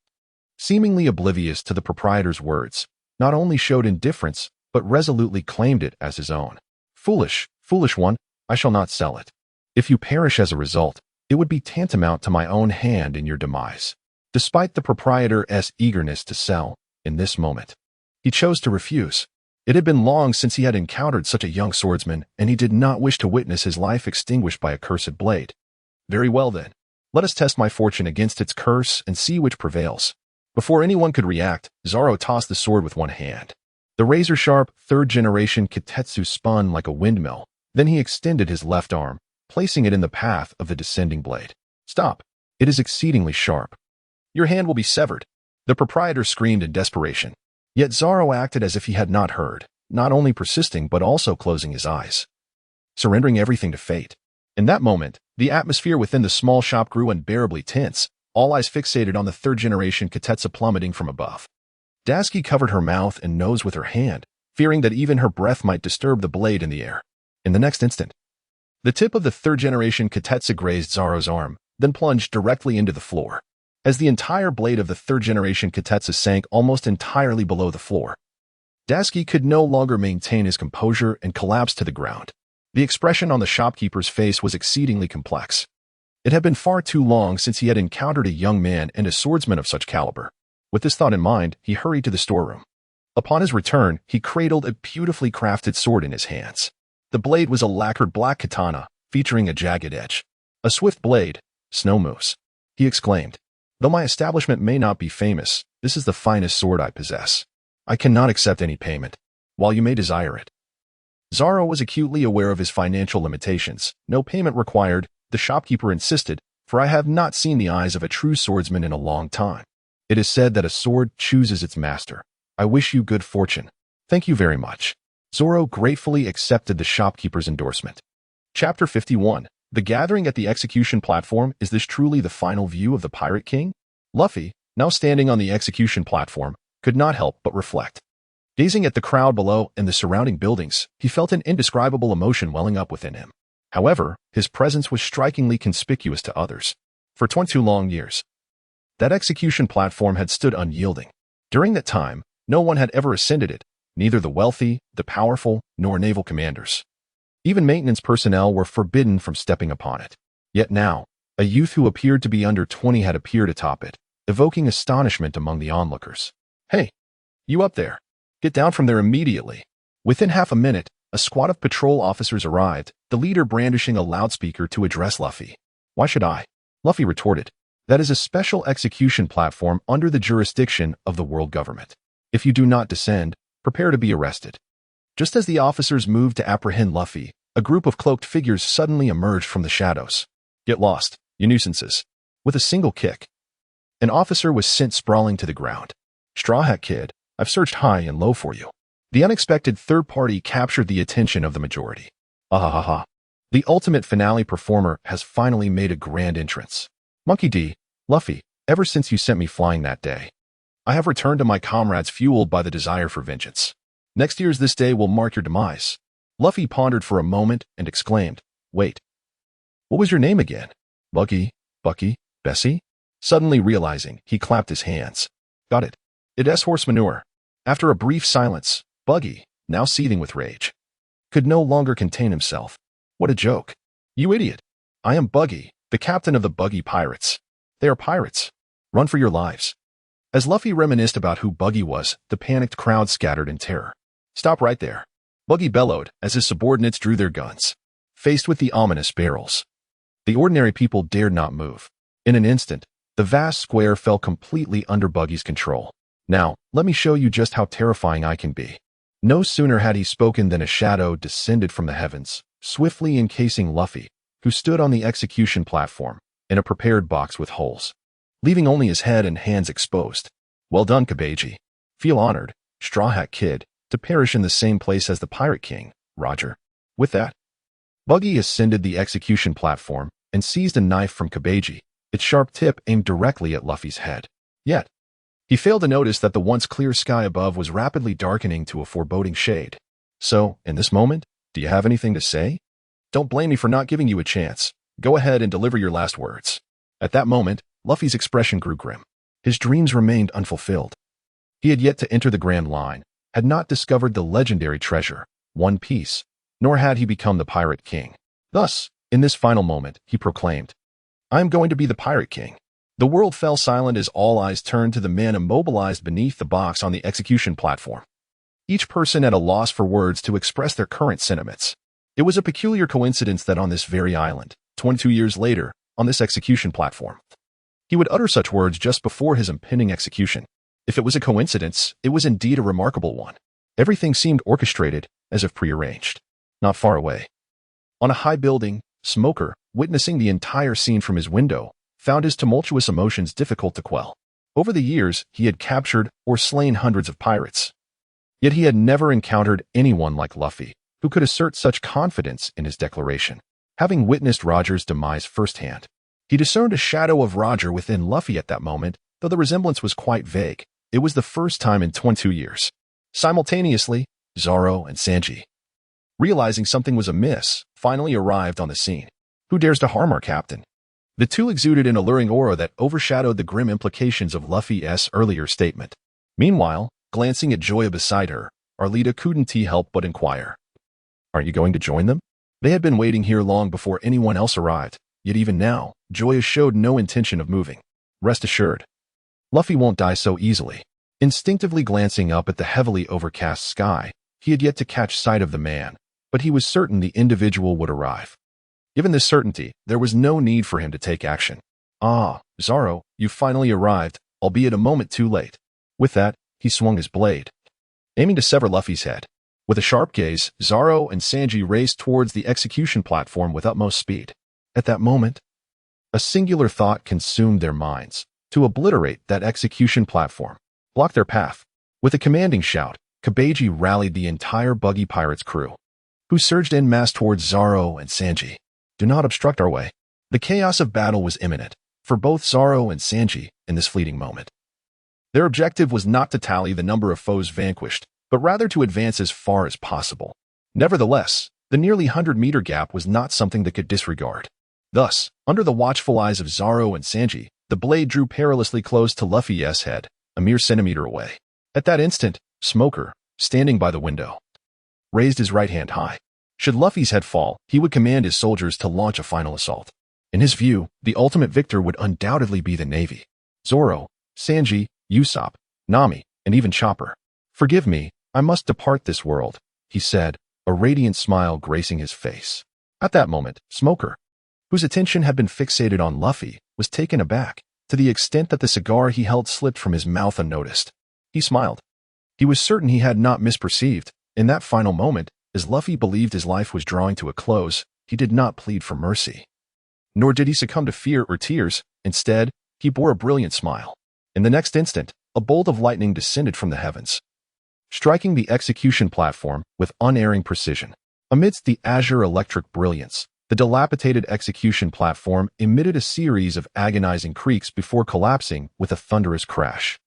seemingly oblivious to the proprietor's words, not only showed indifference, but resolutely claimed it as his own. "Foolish, foolish one, I shall not sell it. If you perish as a result, it would be tantamount to my own hand in your demise." Despite the proprietor's eagerness to sell, in this moment. He chose to refuse. It had been long since he had encountered such a young swordsman, and he did not wish to witness his life extinguished by a cursed blade. Very well then. Let us test my fortune against its curse and see which prevails. Before anyone could react, Zoro tossed the sword with one hand. The razor-sharp, third-generation Kitetsu spun like a windmill. Then he extended his left arm, placing it in the path of the descending blade. Stop. It is exceedingly sharp. Your hand will be severed. The proprietor screamed in desperation. Yet Zoro acted as if he had not heard, not only persisting but also closing his eyes, surrendering everything to fate. In that moment, the atmosphere within the small shop grew unbearably tense, all eyes fixated on the third-generation Kitetsu plummeting from above. Daisuke covered her mouth and nose with her hand, fearing that even her breath might disturb the blade in the air. In the next instant, the tip of the third-generation Kitetsu grazed Zoro's arm, then plunged directly into the floor. As the entire blade of the third-generation Kitetsu sank almost entirely below the floor, Daisuke could no longer maintain his composure and collapsed to the ground. The expression on the shopkeeper's face was exceedingly complex. It had been far too long since he had encountered a young man and a swordsman of such caliber. With this thought in mind, he hurried to the storeroom. Upon his return, he cradled a beautifully crafted sword in his hands. The blade was a lacquered black katana, featuring a jagged edge. A swift blade, snow moose, he exclaimed. Though my establishment may not be famous, this is the finest sword I possess. I cannot accept any payment, while you may desire it. Zoro was acutely aware of his financial limitations. No payment required, the shopkeeper insisted, for I have not seen the eyes of a true swordsman in a long time. It is said that a sword chooses its master. I wish you good fortune. Thank you very much. Zoro gratefully accepted the shopkeeper's endorsement. Chapter 51. The gathering at the execution platform. Is this truly the final view of the Pirate King? Luffy, now standing on the execution platform, could not help but reflect. Gazing at the crowd below and the surrounding buildings, he felt an indescribable emotion welling up within him. However, his presence was strikingly conspicuous to others. For 22 long years, that execution platform had stood unyielding. During that time, no one had ever ascended it, neither the wealthy, the powerful, nor naval commanders. Even maintenance personnel were forbidden from stepping upon it. Yet now, a youth who appeared to be under 20 had appeared atop it, evoking astonishment among the onlookers. Hey, you up there. Get down from there immediately. Within half a minute, a squad of patrol officers arrived, the leader brandishing a loudspeaker to address Luffy. Why should I? Luffy retorted. That is a special execution platform under the jurisdiction of the world government. If you do not descend, prepare to be arrested. Just as the officers moved to apprehend Luffy, a group of cloaked figures suddenly emerged from the shadows. Get lost, you nuisances. With a single kick, an officer was sent sprawling to the ground. Straw Hat Kid, I've searched high and low for you. The unexpected third party captured the attention of the majority. Ahahaha. The ultimate finale performer has finally made a grand entrance. Monkey D, Luffy, ever since you sent me flying that day, I have returned to my comrades fueled by the desire for vengeance. Next year's this day will mark your demise. Luffy pondered for a moment and exclaimed, Wait. What was your name again? Buggy, Bucky, Bessie? Suddenly realizing, he clapped his hands. Got it. It's horse manure. After a brief silence, Buggy, now seething with rage, could no longer contain himself. What a joke. You idiot. I am Buggy, the captain of the Buggy Pirates. They are pirates. Run for your lives. As Luffy reminisced about who Buggy was, the panicked crowd scattered in terror. Stop right there. Buggy bellowed as his subordinates drew their guns. Faced with the ominous barrels, the ordinary people dared not move. In an instant, the vast square fell completely under Buggy's control. Now, let me show you just how terrifying I can be. No sooner had he spoken than a shadow descended from the heavens, swiftly encasing Luffy, who stood on the execution platform, in a prepared box with holes, leaving only his head and hands exposed. Well done, Kabeji. Feel honored, Straw Hat Kid, to perish in the same place as the Pirate King, Roger. With that, Buggy ascended the execution platform and seized a knife from Kabeji, its sharp tip aimed directly at Luffy's head. Yet, he failed to notice that the once clear sky above was rapidly darkening to a foreboding shade. So, in this moment, do you have anything to say? Don't blame me for not giving you a chance. Go ahead and deliver your last words. At that moment, Luffy's expression grew grim. His dreams remained unfulfilled. He had yet to enter the Grand Line, had not discovered the legendary treasure, One Piece, nor had he become the Pirate King. Thus, in this final moment, he proclaimed, I am going to be the Pirate King. The world fell silent as all eyes turned to the men immobilized beneath the box on the execution platform, each person at a loss for words to express their current sentiments. It was a peculiar coincidence that on this very island, 22 years later, on this execution platform, he would utter such words just before his impending execution. If it was a coincidence, it was indeed a remarkable one. Everything seemed orchestrated, as if prearranged. Not far away, on a high building, Smoker, witnessing the entire scene from his window, found his tumultuous emotions difficult to quell. Over the years, he had captured or slain hundreds of pirates. Yet he had never encountered anyone like Luffy, who could assert such confidence in his declaration. Having witnessed Roger's demise firsthand, he discerned a shadow of Roger within Luffy at that moment, though the resemblance was quite vague. It was the first time in 22 years. Simultaneously, Zoro and Sanji, realizing something was amiss, finally arrived on the scene. Who dares to harm our captain? The two exuded an alluring aura that overshadowed the grim implications of Luffy's earlier statement. Meanwhile, glancing at Joya beside her, Arlita couldn't help but inquire, "Aren't you going to join them?" They had been waiting here long before anyone else arrived, yet even now, Joya showed no intention of moving. Rest assured, Luffy won't die so easily. Instinctively glancing up at the heavily overcast sky, he had yet to catch sight of the man, but he was certain the individual would arrive. Given this certainty, there was no need for him to take action. "Ah, Zoro, you finally arrived, albeit a moment too late." With that, he swung his blade, aiming to sever Luffy's head. With a sharp gaze, Zoro and Sanji raced towards the execution platform with utmost speed. At that moment, a singular thought consumed their minds: to obliterate that execution platform, block their path. With a commanding shout, Koby rallied the entire Buggy Pirates crew, who surged en masse towards Zoro and Sanji. "Do not obstruct our way." The chaos of battle was imminent for both Zoro and Sanji in this fleeting moment. Their objective was not to tally the number of foes vanquished, but rather to advance as far as possible. Nevertheless, the nearly 100-meter gap was not something they could disregard. Thus, under the watchful eyes of Zoro and Sanji, the blade drew perilously close to Luffy's head, a mere centimeter away. At that instant, Smoker, standing by the window, raised his right hand high. Should Luffy's head fall, he would command his soldiers to launch a final assault. In his view, the ultimate victor would undoubtedly be the Navy. Zoro, Sanji, Usopp, Nami, and even Chopper. "Forgive me, I must depart this world," he said, a radiant smile gracing his face. At that moment, Smoker, whose attention had been fixated on Luffy, was taken aback, to the extent that the cigar he held slipped from his mouth unnoticed. He smiled. He was certain he had not misperceived. In that final moment, as Luffy believed his life was drawing to a close, he did not plead for mercy. Nor did he succumb to fear or tears. Instead, he bore a brilliant smile. In the next instant, a bolt of lightning descended from the heavens, striking the execution platform with unerring precision. Amidst the azure electric brilliance, the dilapidated execution platform emitted a series of agonizing creaks before collapsing with a thunderous crash.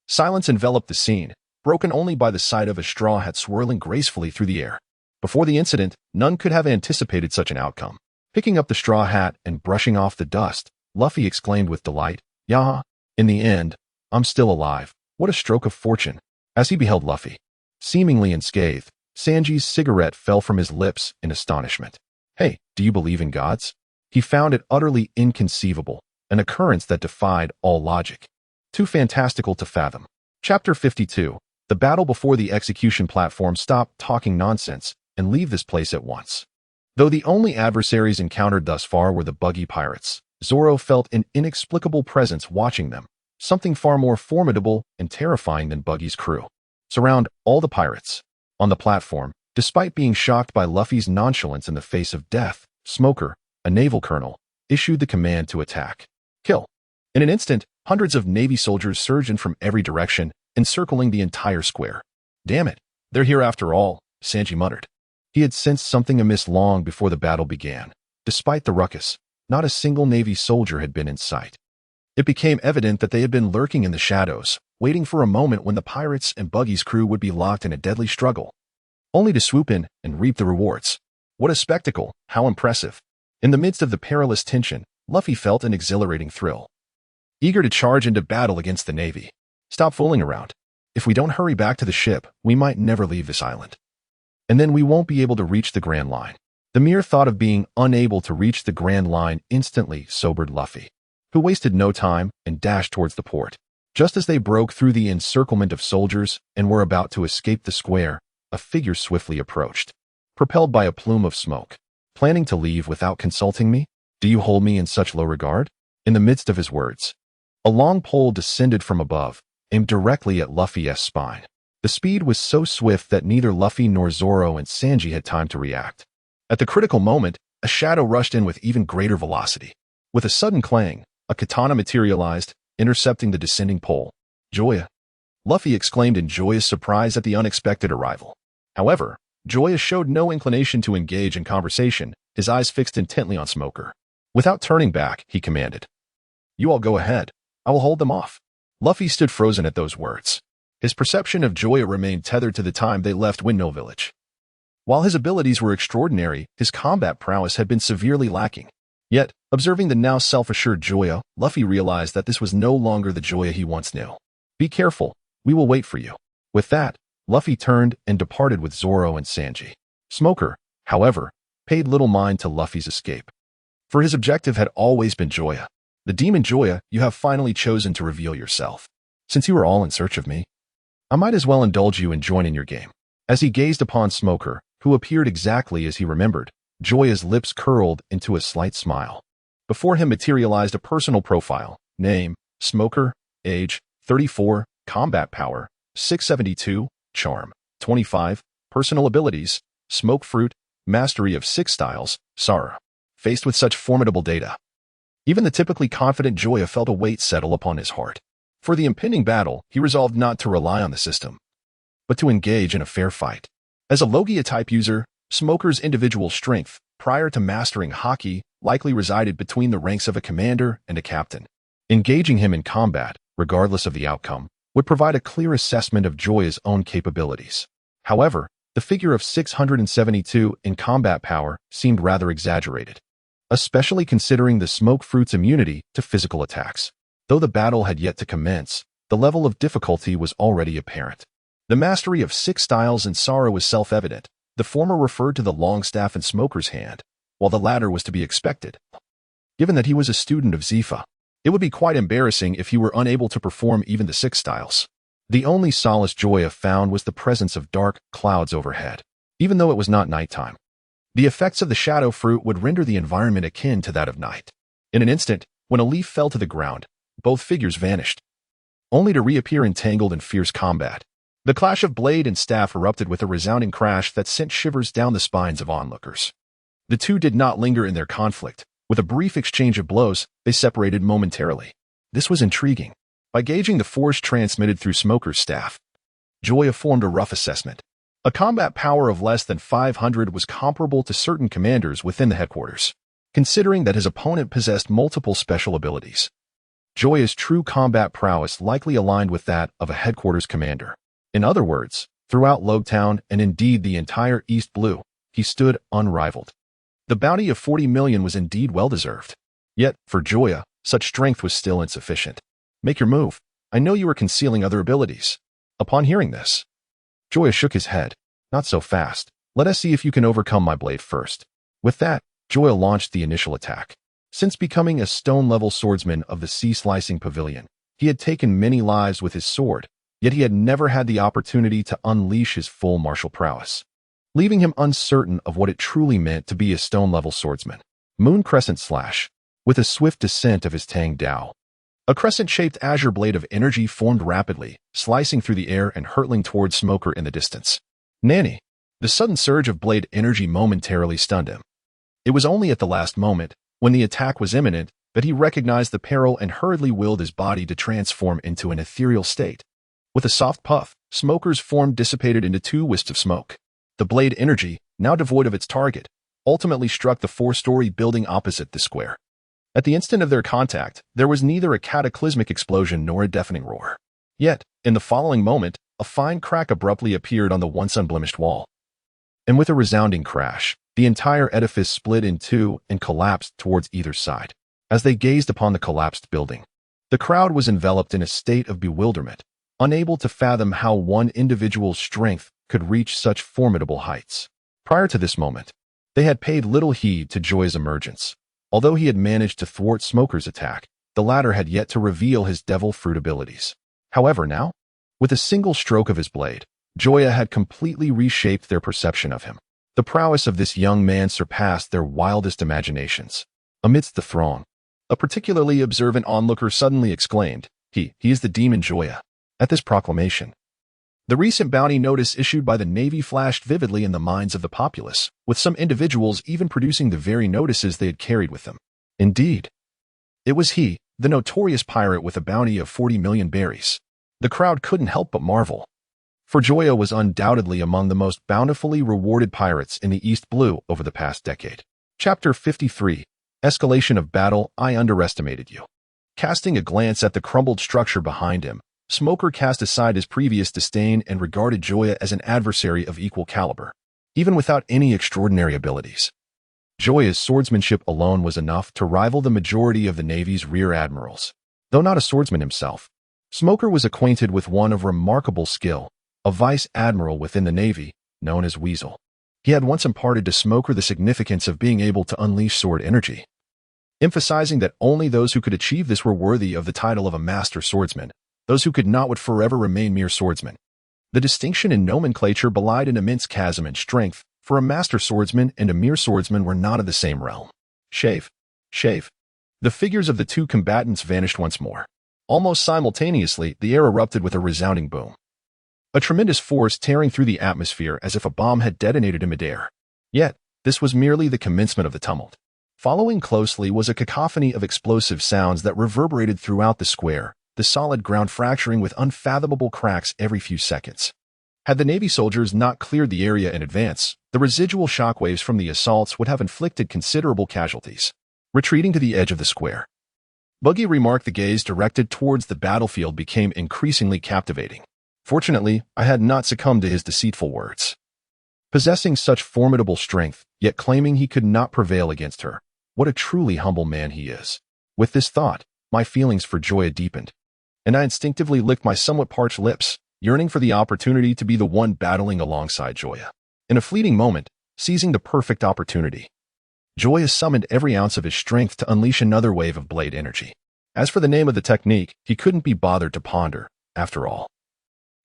Silence enveloped the scene, broken only by the sight of a straw hat swirling gracefully through the air. Before the incident, none could have anticipated such an outcome. Picking up the straw hat and brushing off the dust, Luffy exclaimed with delight, "Yah! In the end, I'm still alive. What a stroke of fortune." As he beheld Luffy, seemingly unscathed, Sanji's cigarette fell from his lips in astonishment. "Hey, do you believe in gods?" He found it utterly inconceivable, an occurrence that defied all logic. Too fantastical to fathom. Chapter 52. The battle before the execution platform. Stop talking nonsense and leave this place at once. Though the only adversaries encountered thus far were the Buggy Pirates, Zoro felt an inexplicable presence watching them, something far more formidable and terrifying than Buggy's crew. Surround all the pirates. On the platform, despite being shocked by Luffy's nonchalance in the face of death, Smoker, a naval colonel, issued the command to attack. Kill. In an instant, hundreds of Navy soldiers surged in from every direction, encircling the entire square. "Damn it, they're here after all," Sanji muttered. He had sensed something amiss long before the battle began. Despite the ruckus, not a single Navy soldier had been in sight. It became evident that they had been lurking in the shadows, waiting for a moment when the pirates and Buggy's crew would be locked in a deadly struggle, only to swoop in and reap the rewards. What a spectacle, how impressive. In the midst of the perilous tension, Luffy felt an exhilarating thrill, eager to charge into battle against the Navy. Stop fooling around. If we don't hurry back to the ship, we might never leave this island. And then we won't be able to reach the Grand Line. The mere thought of being unable to reach the Grand Line instantly sobered Luffy, who wasted no time and dashed towards the port. Just as they broke through the encirclement of soldiers and were about to escape the square, a figure swiftly approached, propelled by a plume of smoke. Planning to leave without consulting me? Do you hold me in such low regard? In the midst of his words, a long pole descended from above, aimed directly at Luffy's spine. The speed was so swift that neither Luffy nor Zoro and Sanji had time to react. At the critical moment, a shadow rushed in with even greater velocity. With a sudden clang, a katana materialized, intercepting the descending pole. Joya! Luffy exclaimed in joyous surprise at the unexpected arrival. However, Joya showed no inclination to engage in conversation, his eyes fixed intently on Smoker. Without turning back, he commanded, "You all go ahead. I will hold them off." Luffy stood frozen at those words. His perception of Joya remained tethered to the time they left Windmill Village. While his abilities were extraordinary, his combat prowess had been severely lacking. Yet, observing the now self-assured Joya, Luffy realized that this was no longer the Joya he once knew. "Be careful. We will wait for you." With that, Luffy turned and departed with Zoro and Sanji. Smoker, however, paid little mind to Luffy's escape. For his objective had always been Joya. "The demon Joya, you have finally chosen to reveal yourself. Since you are all in search of me, I might as well indulge you in joining your game." As he gazed upon Smoker, who appeared exactly as he remembered, Joya's lips curled into a slight smile. Before him materialized a personal profile. Name, Smoker, age, 34, combat power, 672, charm, 25, personal abilities, smoke fruit, mastery of 6 styles, Sara. Faced with such formidable data, even the typically confident Joya felt a weight settle upon his heart. For the impending battle, he resolved not to rely on the system, but to engage in a fair fight. As a Logia-type user, Smoker's individual strength, prior to mastering Haki, likely resided between the ranks of a commander and a captain. Engaging him in combat, regardless of the outcome, would provide a clear assessment of Joya's own capabilities. However, the figure of 672 in combat power seemed rather exaggerated, especially considering the smoke fruit's immunity to physical attacks. Though the battle had yet to commence, the level of difficulty was already apparent. The mastery of 6 styles in Sara was self-evident. The former referred to the long staff in Smoker's hand, while the latter was to be expected. Given that he was a student of Zifa, it would be quite embarrassing if he were unable to perform even the 6 styles. The only solace Joya found was the presence of dark clouds overhead, even though it was not nighttime. The effects of the shadow fruit would render the environment akin to that of night. In an instant, when a leaf fell to the ground, both figures vanished, only to reappear entangled in fierce combat. The clash of blade and staff erupted with a resounding crash that sent shivers down the spines of onlookers. The two did not linger in their conflict. With a brief exchange of blows, they separated momentarily. This was intriguing. By gauging the force transmitted through Smoker's staff, Joya formed a rough assessment. A combat power of less than 500 was comparable to certain commanders within the headquarters. Considering that his opponent possessed multiple special abilities, Joya's true combat prowess likely aligned with that of a headquarters commander. In other words, throughout Logtown and indeed the entire East Blue, he stood unrivaled. The bounty of 40 million was indeed well-deserved. Yet, for Joya, such strength was still insufficient. "Make your move. I know you are concealing other abilities." Upon hearing this, Joya shook his head. "Not so fast. Let us see if you can overcome my blade first." With that, Joya launched the initial attack. Since becoming a stone-level swordsman of the sea-slicing pavilion, he had taken many lives with his sword, yet he had never had the opportunity to unleash his full martial prowess, leaving him uncertain of what it truly meant to be a stone-level swordsman. Moon Crescent Slash. With a swift descent of his Tang Dao, a crescent-shaped azure blade of energy formed rapidly, slicing through the air and hurtling towards Smoker in the distance. Nani. The sudden surge of blade energy momentarily stunned him. It was only at the last moment, when the attack was imminent, that he recognized the peril and hurriedly willed his body to transform into an ethereal state. With a soft puff, Smoker's form dissipated into 2 wisps of smoke. The blade energy, now devoid of its target, ultimately struck the 4-story building opposite the square. At the instant of their contact, there was neither a cataclysmic explosion nor a deafening roar. Yet, in the following moment, a fine crack abruptly appeared on the once unblemished wall. And with a resounding crash, the entire edifice split in 2 and collapsed towards either side. As they gazed upon the collapsed building, the crowd was enveloped in a state of bewilderment, unable to fathom how one individual's strength could reach such formidable heights. Prior to this moment, they had paid little heed to Joya's emergence. Although he had managed to thwart Smoker's attack, the latter had yet to reveal his devil fruit abilities. However, now, with a single stroke of his blade, Joya had completely reshaped their perception of him. The prowess of this young man surpassed their wildest imaginations. Amidst the throng, a particularly observant onlooker suddenly exclaimed, He is the demon Joya. At this proclamation, the recent bounty notice issued by the Navy flashed vividly in the minds of the populace, with some individuals even producing the very notices they had carried with them. Indeed, it was he, the notorious pirate with a bounty of 40 million berries. The crowd couldn't help but marvel, for Joya was undoubtedly among the most bountifully rewarded pirates in the East Blue over the past decade. Chapter 53, Escalation of Battle. I underestimated you. Casting a glance at the crumbled structure behind him, Smoker cast aside his previous disdain and regarded Joya as an adversary of equal caliber, even without any extraordinary abilities. Joya's swordsmanship alone was enough to rival the majority of the Navy's rear admirals. Though not a swordsman himself, Smoker was acquainted with one of remarkable skill, a vice admiral within the Navy, known as Weasel. He had once imparted to Smoker the significance of being able to unleash sword energy, emphasizing that only those who could achieve this were worthy of the title of a master swordsman. Those who could not would forever remain mere swordsmen. The distinction in nomenclature belied an immense chasm in strength, for a master swordsman and a mere swordsman were not of the same realm. Shave. Shave. The figures of the two combatants vanished once more. Almost simultaneously, the air erupted with a resounding boom, a tremendous force tearing through the atmosphere as if a bomb had detonated in midair. Yet, this was merely the commencement of the tumult. Following closely was a cacophony of explosive sounds that reverberated throughout the square, the solid ground fracturing with unfathomable cracks every few seconds. Had the Navy soldiers not cleared the area in advance, the residual shockwaves from the assaults would have inflicted considerable casualties. Retreating to the edge of the square, Buggy remarked. The gaze directed towards the battlefield became increasingly captivating. Fortunately, I had not succumbed to his deceitful words. Possessing such formidable strength, yet claiming he could not prevail against her. What a truly humble man he is. With this thought, my feelings for Joya deepened, and I instinctively licked my somewhat parched lips, yearning for the opportunity to be the one battling alongside Joya. In a fleeting moment, seizing the perfect opportunity, Joya summoned every ounce of his strength to unleash another wave of blade energy. As for the name of the technique, he couldn't be bothered to ponder, after all.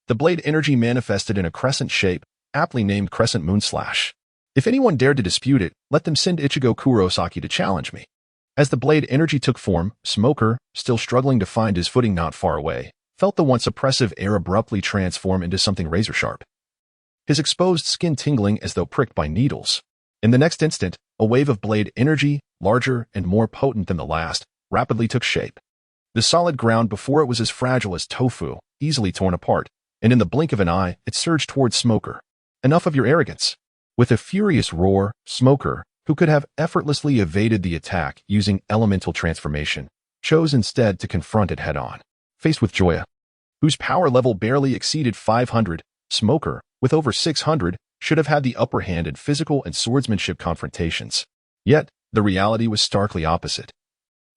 The blade energy manifested in a crescent shape, aptly named Crescent Moon Slash. If anyone dared to dispute it, let them send Ichigo Kurosaki to challenge me. As the blade energy took form, Smoker, still struggling to find his footing not far away, felt the once oppressive air abruptly transform into something razor-sharp, his exposed skin tingling as though pricked by needles. In the next instant, a wave of blade energy, larger and more potent than the last, rapidly took shape. The solid ground before it was as fragile as tofu, easily torn apart, and in the blink of an eye, it surged towards Smoker. Enough of your arrogance. With a furious roar, Smoker, who could have effortlessly evaded the attack using elemental transformation, chose instead to confront it head-on. Faced with Joya, whose power level barely exceeded 500, Smoker, with over 600, should have had the upper hand in physical and swordsmanship confrontations. Yet, the reality was starkly opposite.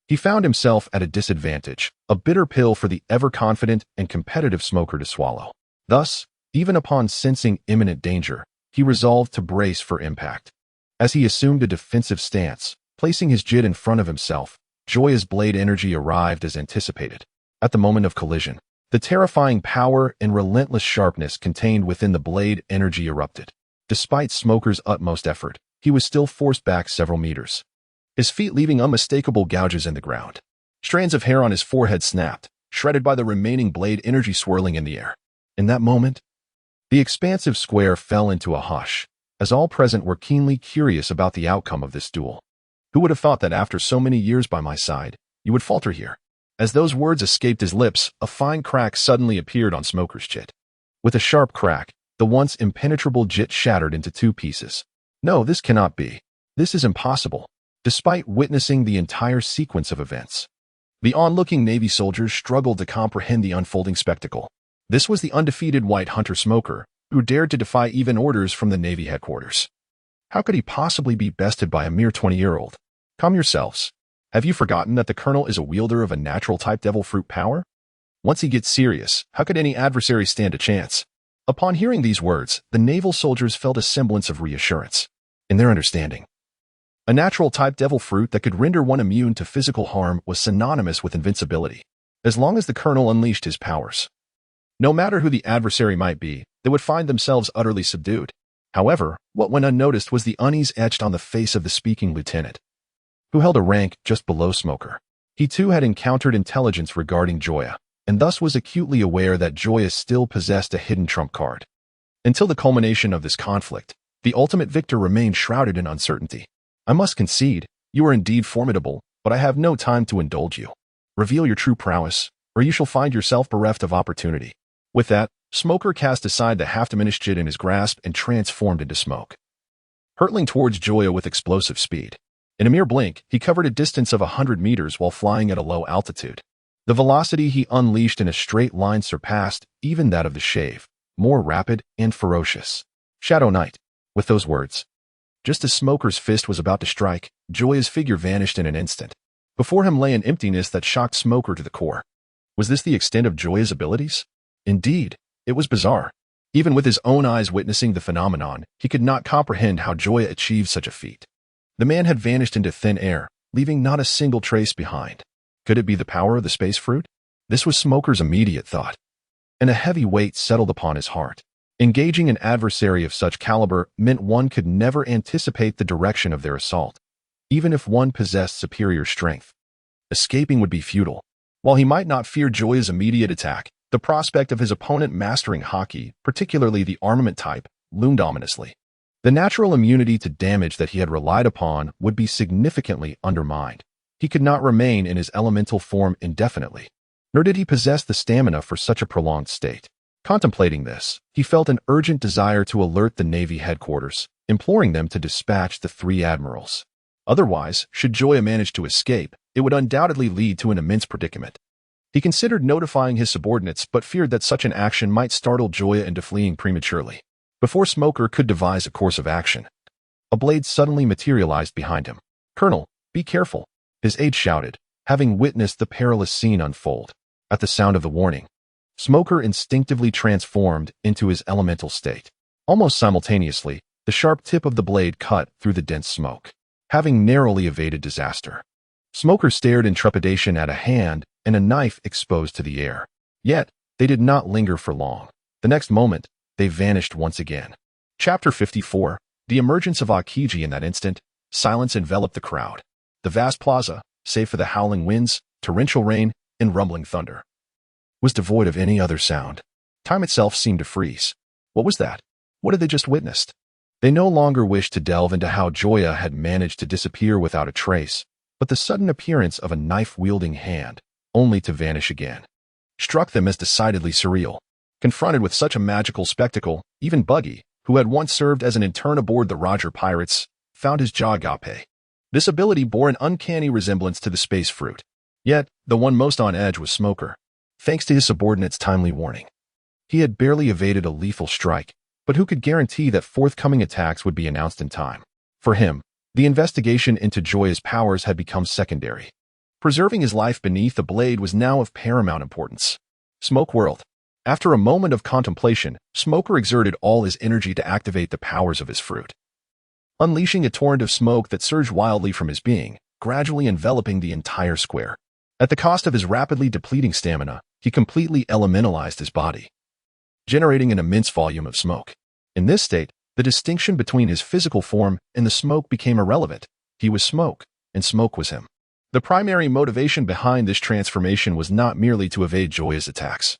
He found himself at a disadvantage, a bitter pill for the ever-confident and competitive Smoker to swallow. Thus, even upon sensing imminent danger, he resolved to brace for impact. As he assumed a defensive stance, placing his jit in front of himself, Joya's blade energy arrived as anticipated. At the moment of collision, the terrifying power and relentless sharpness contained within the blade energy erupted. Despite Smoker's utmost effort, he was still forced back several meters, his feet leaving unmistakable gouges in the ground. Strands of hair on his forehead snapped, shredded by the remaining blade energy swirling in the air. In that moment, the expansive square fell into a hush, as all present were keenly curious about the outcome of this duel. Who would have thought that after so many years by my side, you would falter here? As those words escaped his lips, a fine crack suddenly appeared on Smoker's jit. With a sharp crack, the once impenetrable jit shattered into two pieces. No, this cannot be. This is impossible. Despite witnessing the entire sequence of events, the onlooking Navy soldiers struggled to comprehend the unfolding spectacle. This was the undefeated white hunter Smoker, who dared to defy even orders from the Navy headquarters. How could he possibly be bested by a mere 20-year-old? Calm yourselves. Have you forgotten that the Colonel is a wielder of a natural-type devil fruit power? Once he gets serious, how could any adversary stand a chance? Upon hearing these words, the naval soldiers felt a semblance of reassurance in their understanding. A natural-type devil fruit that could render one immune to physical harm was synonymous with invincibility, as long as the Colonel unleashed his powers. No matter who the adversary might be, they would find themselves utterly subdued. However, what went unnoticed was the unease etched on the face of the speaking lieutenant, who held a rank just below Smoker. He too had encountered intelligence regarding Joya, and thus was acutely aware that Joya still possessed a hidden trump card. Until the culmination of this conflict, the ultimate victor remained shrouded in uncertainty. I must concede, you are indeed formidable, but I have no time to indulge you. Reveal your true prowess, or you shall find yourself bereft of opportunity. With that, Smoker cast aside the half-diminished jit in his grasp and transformed into smoke, hurtling towards Joya with explosive speed. In a mere blink, he covered a distance of 100 meters while flying at a low altitude. The velocity he unleashed in a straight line surpassed even that of the shave, more rapid and ferocious. Shadow Knight. With those words, just as Smoker's fist was about to strike, Joya's figure vanished in an instant. Before him lay an emptiness that shocked Smoker to the core. Was this the extent of Joya's abilities? Indeed, it was bizarre. Even with his own eyes witnessing the phenomenon, he could not comprehend how Joya achieved such a feat. The man had vanished into thin air, leaving not a single trace behind. Could it be the power of the space fruit? This was Smoker's immediate thought, and a heavy weight settled upon his heart. Engaging an adversary of such caliber meant one could never anticipate the direction of their assault, even if one possessed superior strength. Escaping would be futile. While he might not fear Joya's immediate attack, the prospect of his opponent mastering Haki, particularly the armament type, loomed ominously. The natural immunity to damage that he had relied upon would be significantly undermined. He could not remain in his elemental form indefinitely, nor did he possess the stamina for such a prolonged state. Contemplating this, he felt an urgent desire to alert the Navy headquarters, imploring them to dispatch the 3 admirals. Otherwise, should Joya manage to escape, it would undoubtedly lead to an immense predicament. He considered notifying his subordinates but feared that such an action might startle Joya into fleeing prematurely. Before Smoker could devise a course of action, a blade suddenly materialized behind him. "Colonel, be careful," his aide shouted, having witnessed the perilous scene unfold. At the sound of the warning, Smoker instinctively transformed into his elemental state. Almost simultaneously, the sharp tip of the blade cut through the dense smoke. Having narrowly evaded disaster, Smoker stared in trepidation at a hand and a knife exposed to the air. Yet, they did not linger for long. The next moment, they vanished once again. Chapter 54. The emergence of Aokiji. In that instant, silence enveloped the crowd. The vast plaza, save for the howling winds, torrential rain, and rumbling thunder, was devoid of any other sound. Time itself seemed to freeze. What was that? What had they just witnessed? They no longer wished to delve into how Joya had managed to disappear without a trace, but the sudden appearance of a knife-wielding hand, only to vanish again, struck them as decidedly surreal. Confronted with such a magical spectacle, even Buggy, who had once served as an intern aboard the Roger pirates, found his jaw agape. This ability bore an uncanny resemblance to the space fruit. Yet, the one most on edge was Smoker, thanks to his subordinate's timely warning. He had barely evaded a lethal strike, but who could guarantee that forthcoming attacks would be announced in time? For him, the investigation into Joya's powers had become secondary. Preserving his life beneath the blade was now of paramount importance. Smoke whirled. After a moment of contemplation, Smoker exerted all his energy to activate the powers of his fruit, unleashing a torrent of smoke that surged wildly from his being, gradually enveloping the entire square. At the cost of his rapidly depleting stamina, he completely elementalized his body, generating an immense volume of smoke. In this state, the distinction between his physical form and the smoke became irrelevant. He was smoke, and smoke was him. The primary motivation behind this transformation was not merely to evade Joya's attacks,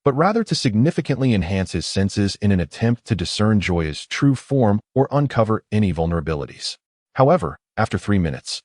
but rather to significantly enhance his senses in an attempt to discern Joya's true form or uncover any vulnerabilities. However, after 3 minutes,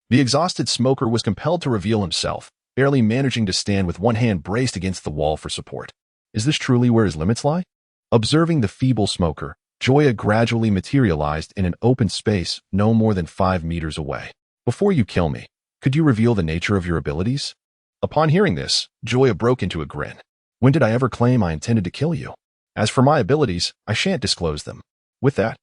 the exhausted Smoker was compelled to reveal himself, barely managing to stand with one hand braced against the wall for support. Is this truly where his limits lie? Observing the feeble Smoker, Joya gradually materialized in an open space no more than 5 meters away. "Before you kill me, could you reveal the nature of your abilities?" Upon hearing this, Joya broke into a grin. "When did I ever claim I intended to kill you? As for my abilities, I shan't disclose them." With that,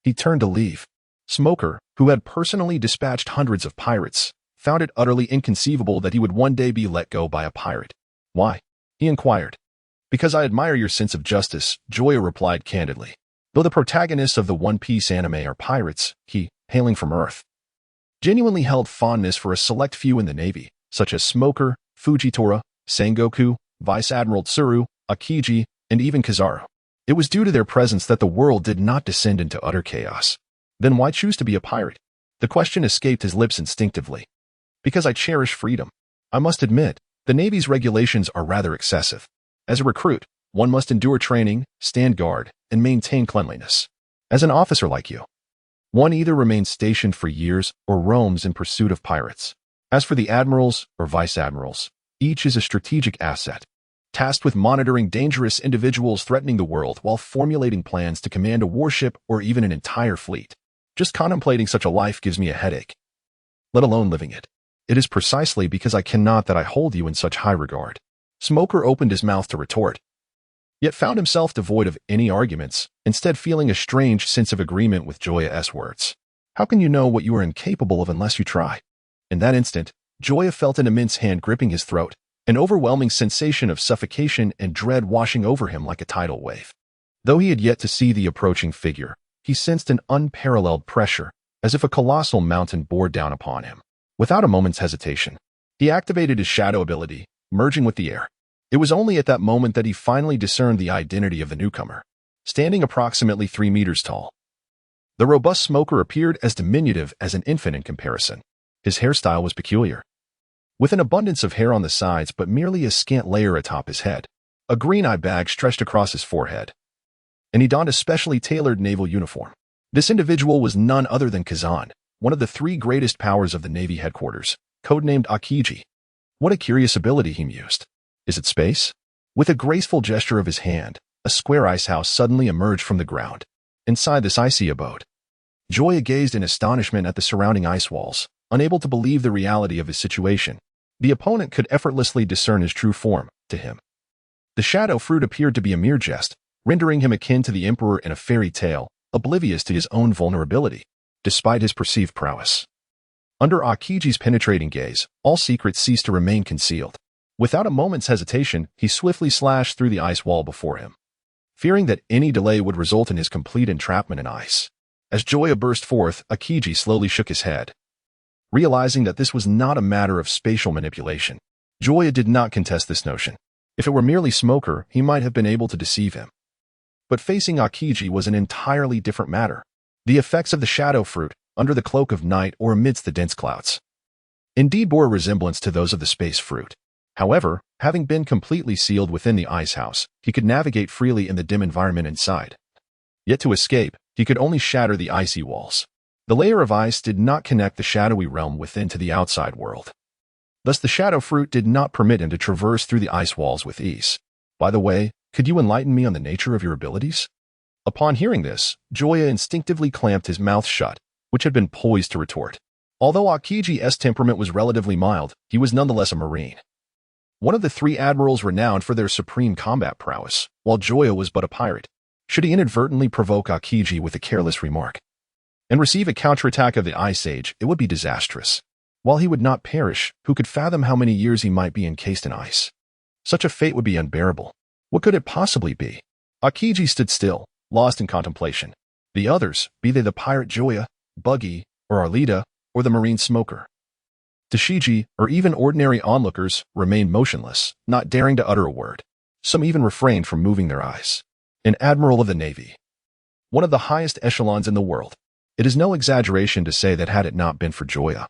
he turned to leave. Smoker, who had personally dispatched hundreds of pirates, found it utterly inconceivable that he would one day be let go by a pirate. "Why?" he inquired. "Because I admire your sense of justice," Joya replied candidly. Though the protagonists of the One Piece anime are pirates, he hailing from Earth. Genuinely held fondness for a select few in the Navy, such as Smoker, Fujitora, Sengoku, Vice Admiral Tsuru, Akiji, and even Kizaru. It was due to their presence that the world did not descend into utter chaos. Then why choose to be a pirate? The question escaped his lips instinctively. Because I cherish freedom. I must admit, the Navy's regulations are rather excessive. As a recruit, one must endure training, stand guard, and maintain cleanliness. As an officer like you, one either remains stationed for years or roams in pursuit of pirates. As for the admirals or vice admirals, each is a strategic asset, tasked with monitoring dangerous individuals threatening the world while formulating plans to command a warship or even an entire fleet. Just contemplating such a life gives me a headache, let alone living it. It is precisely because I cannot that I hold you in such high regard. Smoker opened his mouth to retort, yet found himself devoid of any arguments, instead feeling a strange sense of agreement with Joya's words. How can you know what you are incapable of unless you try? In that instant, Joya felt an immense hand gripping his throat, an overwhelming sensation of suffocation and dread washing over him like a tidal wave. Though he had yet to see the approaching figure, he sensed an unparalleled pressure, as if a colossal mountain bore down upon him. Without a moment's hesitation, he activated his shadow ability, merging with the air. It was only at that moment that he finally discerned the identity of the newcomer, standing approximately 3 meters tall. The robust Smoker appeared as diminutive as an infant in comparison. His hairstyle was peculiar, with an abundance of hair on the sides but merely a scant layer atop his head. A green eye bag stretched across his forehead, and he donned a specially tailored naval uniform. This individual was none other than Kazan, one of the 3 greatest powers of the Navy headquarters, codenamed Akiji. What a curious ability, he mused. Is it space? With a graceful gesture of his hand, a square ice house suddenly emerged from the ground. Inside this icy abode, Joya gazed in astonishment at the surrounding ice walls, unable to believe the reality of his situation. The opponent could effortlessly discern his true form, to him. The shadow fruit appeared to be a mere jest, rendering him akin to the emperor in a fairy tale, oblivious to his own vulnerability, despite his perceived prowess. Under Akiji's penetrating gaze, all secrets ceased to remain concealed. Without a moment's hesitation, he swiftly slashed through the ice wall before him, fearing that any delay would result in his complete entrapment in ice. As Joya burst forth, Akiji slowly shook his head, realizing that this was not a matter of spatial manipulation. Joya did not contest this notion. If it were merely Smoker, he might have been able to deceive him. But facing Akiji was an entirely different matter. The effects of the shadow fruit, under the cloak of night or amidst the dense clouds, indeed bore a resemblance to those of the space fruit. However, having been completely sealed within the ice house, he could navigate freely in the dim environment inside. Yet to escape, he could only shatter the icy walls. The layer of ice did not connect the shadowy realm within to the outside world. Thus the shadow fruit did not permit him to traverse through the ice walls with ease. By the way, could you enlighten me on the nature of your abilities? Upon hearing this, Joya instinctively clamped his mouth shut, which had been poised to retort. Although Akiji's temperament was relatively mild, he was nonetheless a Marine, one of the 3 admirals renowned for their supreme combat prowess, while Joya was but a pirate. Should he inadvertently provoke Akiji with a careless remark and receive a counterattack of the Ice Age, it would be disastrous. While he would not perish, who could fathom how many years he might be encased in ice? Such a fate would be unbearable. What could it possibly be? Akiji stood still, lost in contemplation. The others, be they the pirate Joya, Buggy, or Arlita, or the Marine Smoker, Tashigi, or even ordinary onlookers, remained motionless, not daring to utter a word. Some even refrained from moving their eyes. An admiral of the Navy, one of the highest echelons in the world. It is no exaggeration to say that had it not been for Joya,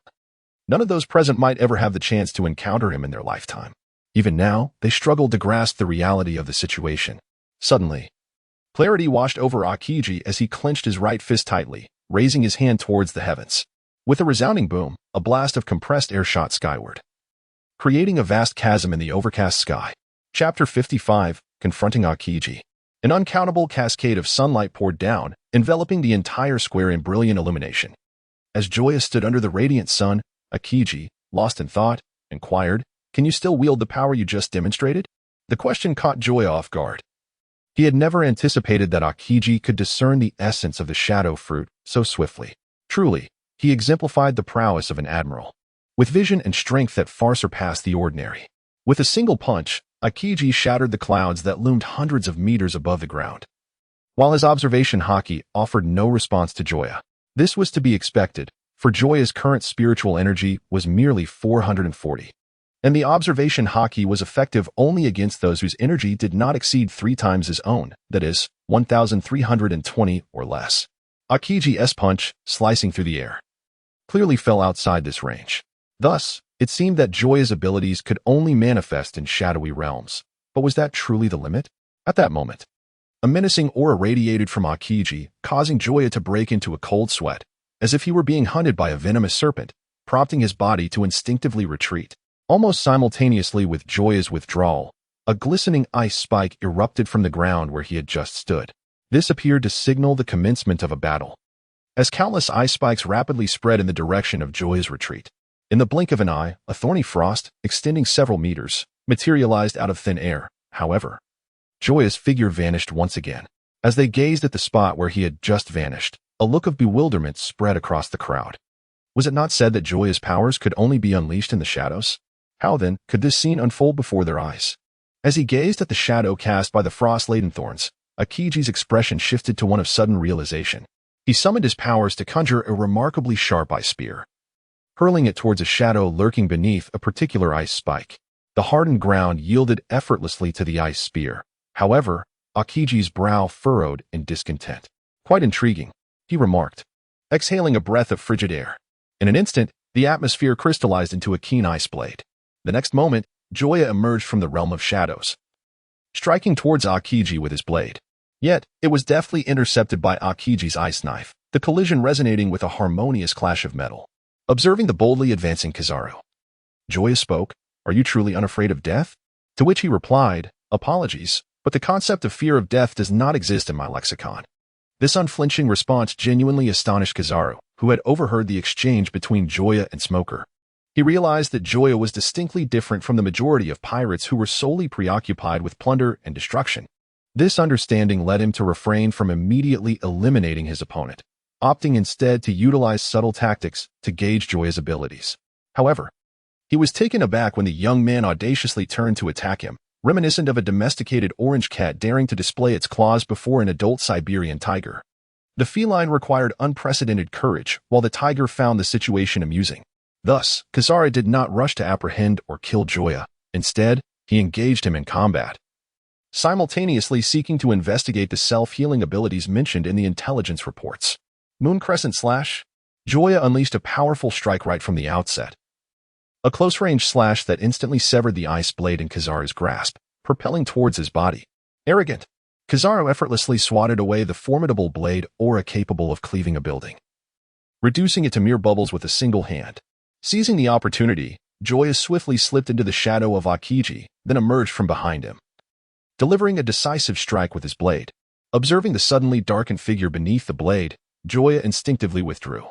none of those present might ever have the chance to encounter him in their lifetime. Even now, they struggled to grasp the reality of the situation. Suddenly, clarity washed over Akiji as he clenched his right fist tightly, raising his hand towards the heavens. With a resounding boom, a blast of compressed air shot skyward, creating a vast chasm in the overcast sky. Chapter 55, Confronting Akiji. An uncountable cascade of sunlight poured down, enveloping the entire square in brilliant illumination. As Joya stood under the radiant sun, Akiji, lost in thought, inquired, "Can you still wield the power you just demonstrated?" The question caught Joya off guard. He had never anticipated that Akiji could discern the essence of the shadow fruit so swiftly. Truly, he exemplified the prowess of an admiral, with vision and strength that far surpassed the ordinary. With a single punch, Akiji shattered the clouds that loomed hundreds of meters above the ground. While his observation haki offered no response to Joya, This was to be expected, for Joya's current spiritual energy was merely 440. And the observation haki was effective only against those whose energy did not exceed 3 times his own, that is, 1,320 or less. Akiji's punch, slicing through the air, clearly fell outside this range. Thus, it seemed that Joya's abilities could only manifest in shadowy realms. But was that truly the limit? At that moment, a menacing aura radiated from Akiji, causing Joya to break into a cold sweat, as if he were being hunted by a venomous serpent, prompting his body to instinctively retreat. Almost simultaneously with Joya's withdrawal, a glistening ice spike erupted from the ground where he had just stood. This appeared to signal the commencement of a battle. As countless ice spikes rapidly spread in the direction of Joya's retreat, in the blink of an eye, a thorny frost, extending several meters, materialized out of thin air. However, Joya's figure vanished once again. As they gazed at the spot where he had just vanished, a look of bewilderment spread across the crowd. Was it not said that Joya's powers could only be unleashed in the shadows? How, then, could this scene unfold before their eyes? As he gazed at the shadow cast by the frost-laden thorns, Akiji's expression shifted to one of sudden realization. He summoned his powers to conjure a remarkably sharp ice spear, hurling it towards a shadow lurking beneath a particular ice spike. The hardened ground yielded effortlessly to the ice spear. However, Akiji's brow furrowed in discontent. Quite intriguing, he remarked, exhaling a breath of frigid air. In an instant, the atmosphere crystallized into a keen ice blade. The next moment, Joya emerged from the realm of shadows, striking towards Akiji with his blade. Yet, it was deftly intercepted by Akiji's ice knife, the collision resonating with a harmonious clash of metal. Observing the boldly advancing Kizaru, Joya spoke, "Are you truly unafraid of death?" To which he replied, "Apologies, but the concept of fear of death does not exist in my lexicon." This unflinching response genuinely astonished Kizaru, who had overheard the exchange between Joya and Smoker. He realized that Joya was distinctly different from the majority of pirates who were solely preoccupied with plunder and destruction. This understanding led him to refrain from immediately eliminating his opponent, opting instead to utilize subtle tactics to gauge Joya's abilities. However, he was taken aback when the young man audaciously turned to attack him, reminiscent of a domesticated orange cat daring to display its claws before an adult Siberian tiger. The feline required unprecedented courage, while the tiger found the situation amusing. Thus, Kizaru did not rush to apprehend or kill Joya. Instead, he engaged him in combat, simultaneously seeking to investigate the self-healing abilities mentioned in the intelligence reports. Moon Crescent Slash. Joya unleashed a powerful strike right from the outset. A close-range slash that instantly severed the ice blade in Kizaru's grasp, propelling towards his body. Arrogant, Kizaru effortlessly swatted away the formidable blade aura capable of cleaving a building, reducing it to mere bubbles with a single hand. Seizing the opportunity, Joya swiftly slipped into the shadow of Akiji, then emerged from behind him, delivering a decisive strike with his blade. Observing the suddenly darkened figure beneath the blade, Joya instinctively withdrew,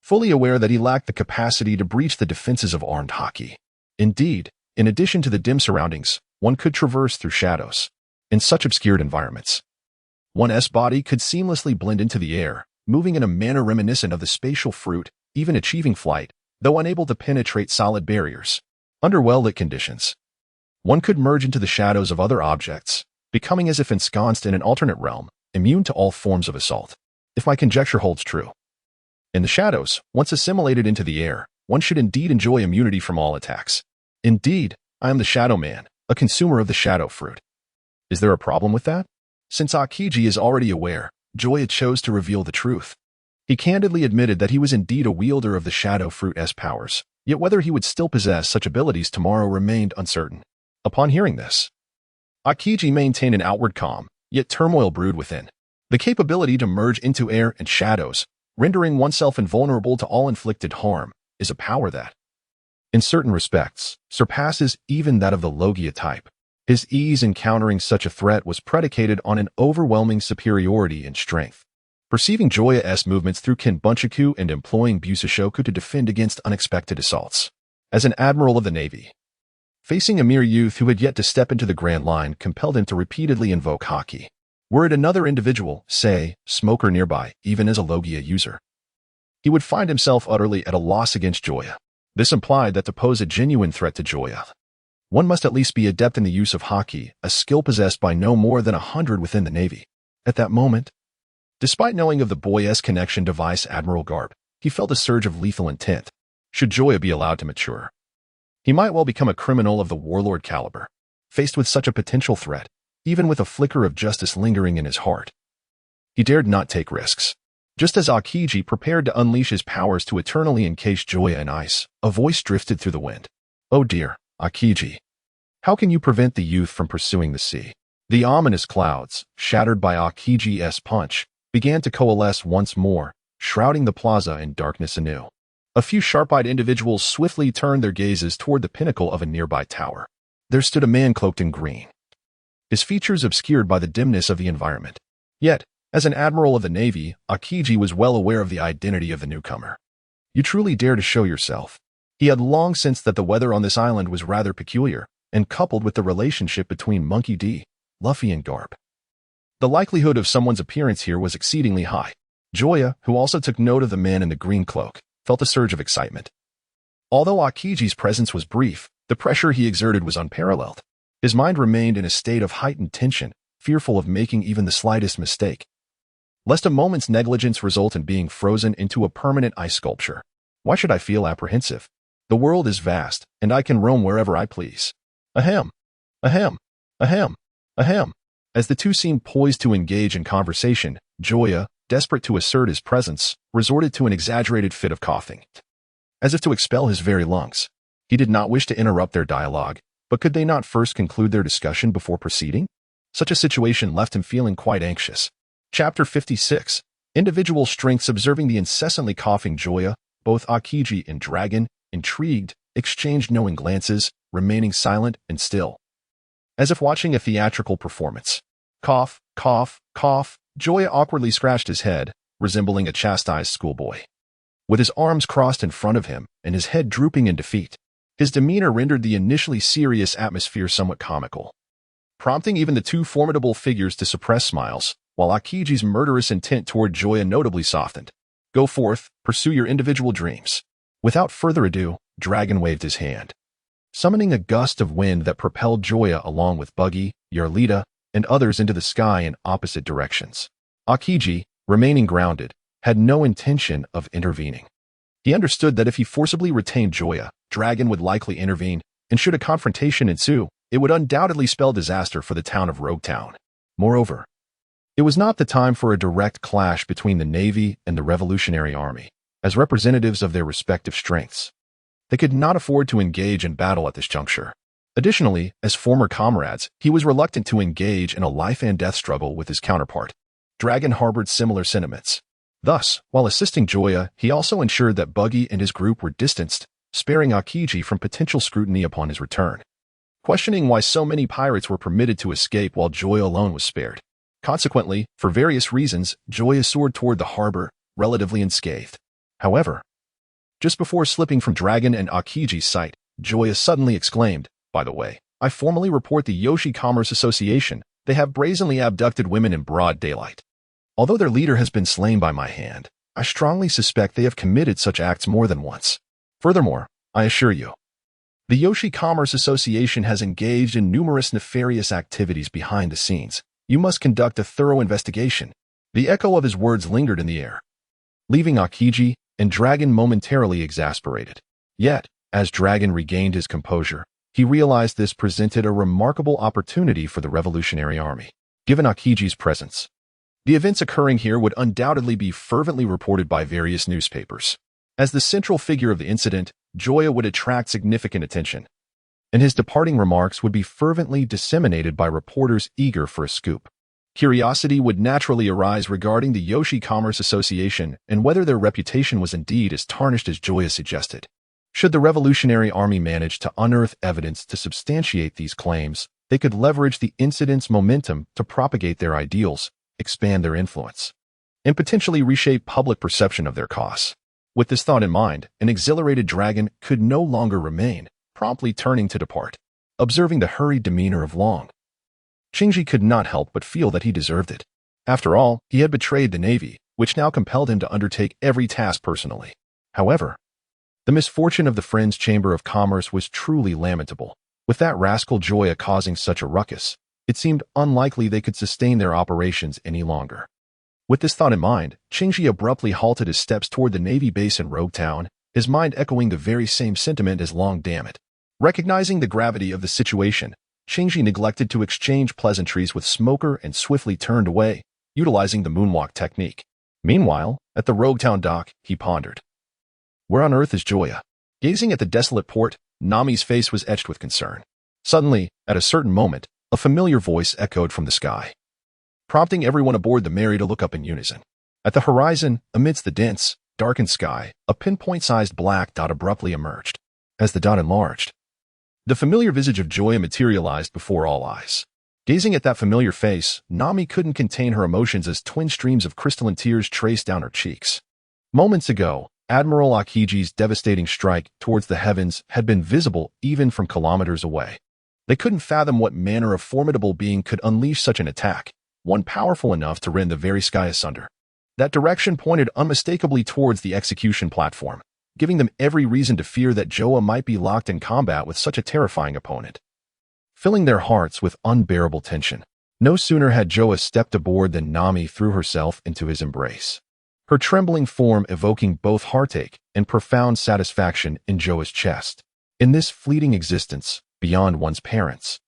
fully aware that he lacked the capacity to breach the defenses of armed haki. Indeed, in addition to the dim surroundings, one could traverse through shadows. In such obscured environments, one's body could seamlessly blend into the air, moving in a manner reminiscent of the spatial fruit, even achieving flight, though unable to penetrate solid barriers. Under well-lit conditions, one could merge into the shadows of other objects, becoming as if ensconced in an alternate realm, immune to all forms of assault. If my conjecture holds true, in the shadows, once assimilated into the air, one should indeed enjoy immunity from all attacks. Indeed, I am the Shadow Man, a consumer of the shadow fruit. Is there a problem with that? Since Akiji is already aware, Joya chose to reveal the truth. He candidly admitted that he was indeed a wielder of the shadow fruit's powers, yet whether he would still possess such abilities tomorrow remained uncertain. Upon hearing this, Akiji maintained an outward calm, yet turmoil brewed within. The capability to merge into air and shadows, rendering oneself invulnerable to all inflicted harm, is a power that, in certain respects, surpasses even that of the Logia type. His ease in countering such a threat was predicated on an overwhelming superiority in strength. Perceiving Joya's movements through Kinbunchaku and employing Busashoku to defend against unexpected assaults. As an admiral of the Navy, facing a mere youth who had yet to step into the Grand Line compelled him to repeatedly invoke haki. Were it another individual, say, Smoker nearby, even as a Logia user, he would find himself utterly at a loss against Joya. This implied that to pose a genuine threat to Joya, one must at least be adept in the use of haki, a skill possessed by no more than 100 within the Navy. At that moment, Despite knowing of the boy-esque connection to Vice Admiral Garp, he felt a surge of lethal intent. Should Joya be allowed to mature, he might well become a criminal of the warlord caliber. Faced with such a potential threat, even with a flicker of justice lingering in his heart, he dared not take risks. Just as Aokiji prepared to unleash his powers to eternally encase Joya in ice, a voice drifted through the wind. "Oh dear, Aokiji. How can you prevent the youth from pursuing the sea?" The ominous clouds, shattered by Aokiji's punch, began to coalesce once more, shrouding the plaza in darkness anew. A few sharp-eyed individuals swiftly turned their gazes toward the pinnacle of a nearby tower. There stood a man cloaked in green, his features obscured by the dimness of the environment. Yet, as an admiral of the Navy, Aokiji was well aware of the identity of the newcomer. "You truly dare to show yourself." He had long sensed that the weather on this island was rather peculiar, and coupled with the relationship between Monkey D., Luffy, and Garp, the likelihood of someone's appearance here was exceedingly high. Joya, who also took note of the man in the green cloak, felt a surge of excitement. Although Aokiji's presence was brief, the pressure he exerted was unparalleled. His mind remained in a state of heightened tension, fearful of making even the slightest mistake, lest a moment's negligence result in being frozen into a permanent ice sculpture. Why should I feel apprehensive? The world is vast, and I can roam wherever I please. Ahem, ahem, ahem, ahem. As the two seemed poised to engage in conversation, Joya, desperate to assert his presence, resorted to an exaggerated fit of coughing, as if to expel his very lungs. He did not wish to interrupt their dialogue, but could they not first conclude their discussion before proceeding? Such a situation left him feeling quite anxious. Chapter 56. Individual strengths. Observing the incessantly coughing Joya, both Aokiji and Dragon, intrigued, exchanged knowing glances, remaining silent and still, as if watching a theatrical performance. Cough, cough, cough. Joya awkwardly scratched his head, resembling a chastised schoolboy. With his arms crossed in front of him and his head drooping in defeat, his demeanor rendered the initially serious atmosphere somewhat comical, prompting even the two formidable figures to suppress smiles, while Aokiji's murderous intent toward Joya notably softened. "Go forth, pursue your individual dreams." Without further ado, Dragon waved his hand, summoning a gust of wind that propelled Joya along with Buggy, Yarlita, and others into the sky in opposite directions. Aokiji, remaining grounded, had no intention of intervening. He understood that if he forcibly retained Joya, Dragon would likely intervene, and should a confrontation ensue, it would undoubtedly spell disaster for the town of Rogue Town. Moreover, it was not the time for a direct clash between the Navy and the Revolutionary Army, as representatives of their respective strengths. They could not afford to engage in battle at this juncture. Additionally, as former comrades, he was reluctant to engage in a life-and-death struggle with his counterpart. Dragon harbored similar sentiments. Thus, while assisting Joya, he also ensured that Buggy and his group were distanced, sparing Aokiji from potential scrutiny upon his return. Questioning why so many pirates were permitted to escape while Joya alone was spared. Consequently, for various reasons, Joya soared toward the harbor, relatively unscathed. However, just before slipping from Dragon and Aokiji's sight, Joya suddenly exclaimed, "By the way, I formally report the Yoshi Commerce Association. They have brazenly abducted women in broad daylight. Although their leader has been slain by my hand, I strongly suspect they have committed such acts more than once. Furthermore, I assure you, the Yoshi Commerce Association has engaged in numerous nefarious activities behind the scenes. You must conduct a thorough investigation." The echo of his words lingered in the air, leaving Aokiji and Dragon momentarily exasperated. Yet, as Dragon regained his composure, he realized this presented a remarkable opportunity for the Revolutionary Army. Given Aokiji's presence, the events occurring here would undoubtedly be fervently reported by various newspapers. As the central figure of the incident, Joya would attract significant attention, and his departing remarks would be fervently disseminated by reporters eager for a scoop. Curiosity would naturally arise regarding the Yoshi Commerce Association and whether their reputation was indeed as tarnished as Joya suggested. Should the Revolutionary Army manage to unearth evidence to substantiate these claims, they could leverage the incident's momentum to propagate their ideals, expand their influence, and potentially reshape public perception of their cause. With this thought in mind, an exhilarated Dragon could no longer remain, promptly turning to depart. Observing the hurried demeanor of Long, Shinji could not help but feel that he deserved it. After all, he had betrayed the Navy, which now compelled him to undertake every task personally. However, the misfortune of the Friends' Chamber of Commerce was truly lamentable. With that rascal Joya causing such a ruckus, it seemed unlikely they could sustain their operations any longer. With this thought in mind, Shinji abruptly halted his steps toward the Navy base in Rogue Town, his mind echoing the very same sentiment as Long Damn It. Recognizing the gravity of the situation, Shinji neglected to exchange pleasantries with Smoker and swiftly turned away, utilizing the moonwalk technique. Meanwhile, at the Rogue Town dock, he pondered. Where on earth is Joya? Gazing at the desolate port, Nami's face was etched with concern. Suddenly, at a certain moment, a familiar voice echoed from the sky, prompting everyone aboard the Mary to look up in unison. At the horizon, amidst the dense, darkened sky, a pinpoint-sized black dot abruptly emerged. As the dot enlarged, the familiar visage of Joya materialized before all eyes. Gazing at that familiar face, Nami couldn't contain her emotions as twin streams of crystalline tears traced down her cheeks. Moments ago, Admiral Akiji's devastating strike towards the heavens had been visible even from kilometers away. They couldn't fathom what manner of formidable being could unleash such an attack, one powerful enough to rend the very sky asunder. That direction pointed unmistakably towards the execution platform, giving them every reason to fear that Joya might be locked in combat with such a terrifying opponent. Filling their hearts with unbearable tension, no sooner had Joya stepped aboard than Nami threw herself into his embrace, her trembling form evoking both heartache and profound satisfaction in Joya's chest. In this fleeting existence, beyond one's parents,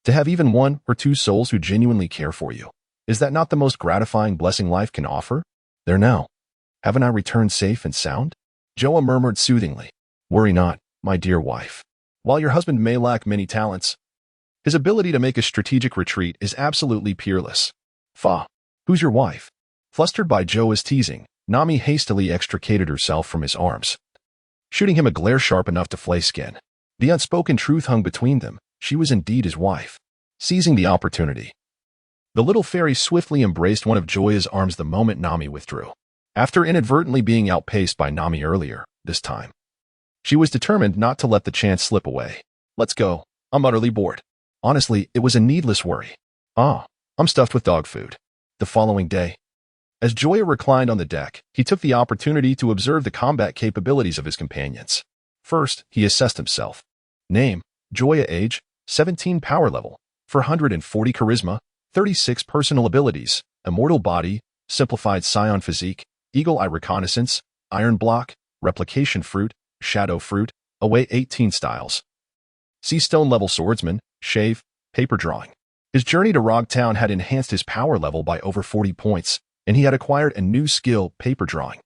to have even one or two souls who genuinely care for you, is that not the most gratifying blessing life can offer? There now. Haven't I returned safe and sound? Joya murmured soothingly. Worry not, my dear wife. While your husband may lack many talents, his ability to make a strategic retreat is absolutely peerless. Fa, who's your wife? Flustered by Joya's teasing, Nami hastily extricated herself from his arms, shooting him a glare sharp enough to flay skin. The unspoken truth hung between them. She was indeed his wife. Seizing the opportunity, the little fairy swiftly embraced one of Joya's arms the moment Nami withdrew. After inadvertently being outpaced by Nami earlier, this time, she was determined not to let the chance slip away. Let's go. I'm utterly bored. Honestly, it was a needless worry. I'm stuffed with dog food. The following day, as Joya reclined on the deck, he took the opportunity to observe the combat capabilities of his companions. First, he assessed himself. Name, Joya. Age, 17. Power level, 440 charisma, 36 personal abilities, immortal body, simplified Saiyan physique, eagle eye reconnaissance, iron block, replication fruit, shadow fruit, away 18 styles. Sea stone level swordsman, shave, paper drawing. His journey to Rogue Town had enhanced his power level by over 40 points, and he had acquired a new skill, paper drawing.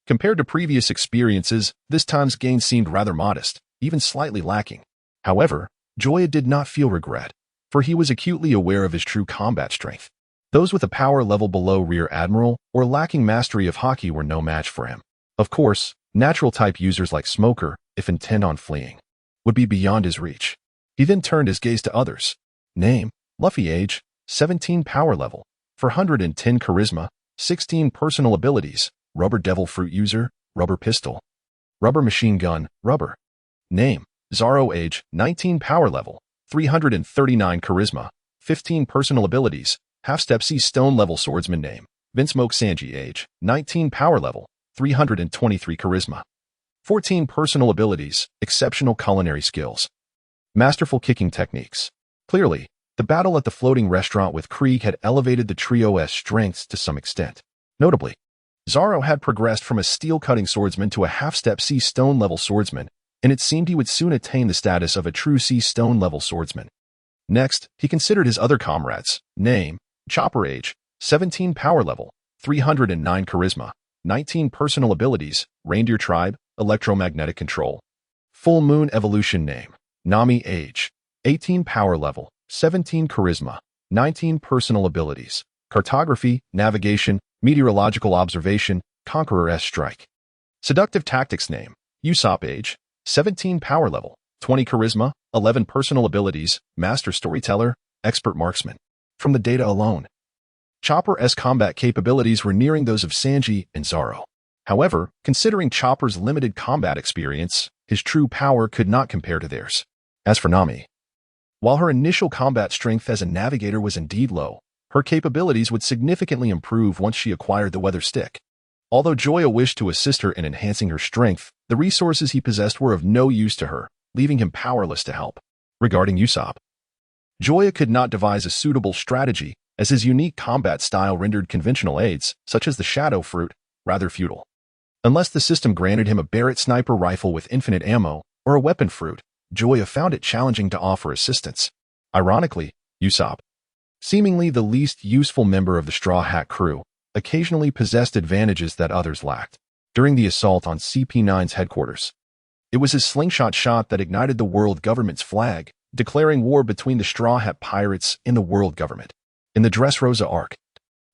Compared to previous experiences, this time's gain seemed rather modest, even slightly lacking. However, Joya did not feel regret, for he was acutely aware of his true combat strength. Those with a power level below Rear Admiral or lacking mastery of hockey were no match for him. Of course, natural-type users like Smoker, if intent on fleeing, would be beyond his reach. He then turned his gaze to others. Name, Luffy. Age, 17. Power level, 410 charisma, 16 personal abilities, rubber devil fruit user, rubber pistol, rubber machine gun, rubber. Name, Zoro. Age, 19. Power level, 339 charisma, 15 personal abilities, half-step sea stone level swordsman. Name, Vinsmoke Sanji. Age, 19. Power level, 323 charisma, 14 personal abilities, exceptional culinary skills, masterful kicking techniques. Clearly, the battle at the floating restaurant with Krieg had elevated the trio's strengths to some extent. Notably, Zoro had progressed from a steel-cutting swordsman to a half-step sea stone level swordsman, and it seemed he would soon attain the status of a true sea stone level swordsman. Next, he considered his other comrades. Name, Chopper. Age, 17. Power level, 309 charisma, 19 personal abilities, reindeer tribe, electromagnetic control. Full moon evolution. Name, Nami. Age, 18. Power level, 17 charisma, 19 personal abilities, cartography, navigation, meteorological observation, Conqueror's strike. Seductive tactics. Name, Usopp. Age, 17. Power level, 20 charisma, 11 personal abilities, master storyteller, expert marksman. From the data alone, Chopper's combat capabilities were nearing those of Sanji and Zoro. However, considering Chopper's limited combat experience, his true power could not compare to theirs. As for Nami, while her initial combat strength as a navigator was indeed low, her capabilities would significantly improve once she acquired the weather stick. Although Joya wished to assist her in enhancing her strength, the resources he possessed were of no use to her, leaving him powerless to help. Regarding Usopp, Joya could not devise a suitable strategy as his unique combat style rendered conventional aids, such as the shadow fruit, rather futile. Unless the system granted him a Barrett sniper rifle with infinite ammo, or a weapon fruit, Joya found it challenging to offer assistance. Ironically, Usopp, seemingly the least useful member of the Straw Hat crew, occasionally possessed advantages that others lacked. During the assault on CP9's headquarters, it was his slingshot shot that ignited the world government's flag, declaring war between the Straw Hat pirates and the world government. In the Dressrosa arc,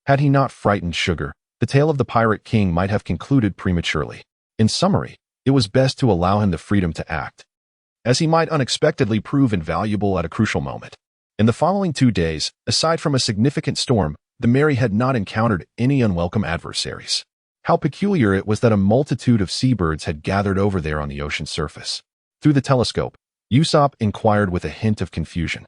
had he not frightened Sugar, the tale of the Pirate King might have concluded prematurely. In summary, it was best to allow him the freedom to act, as he might unexpectedly prove invaluable at a crucial moment. In the following 2 days, aside from a significant storm, the Mary had not encountered any unwelcome adversaries. How peculiar it was that a multitude of seabirds had gathered over there on the ocean surface. Through the telescope, Usopp inquired with a hint of confusion.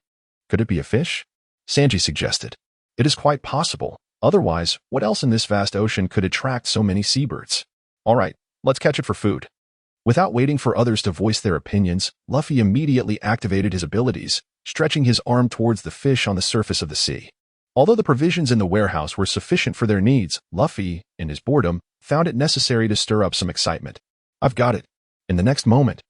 Could it be a fish? Sanji suggested. It is quite possible. Otherwise, what else in this vast ocean could attract so many seabirds? All right, let's catch it for food. Without waiting for others to voice their opinions, Luffy immediately activated his abilities, stretching his arm towards the fish on the surface of the sea. Although the provisions in the warehouse were sufficient for their needs, Luffy, in his boredom, found it necessary to stir up some excitement. I've got it. In the next moment,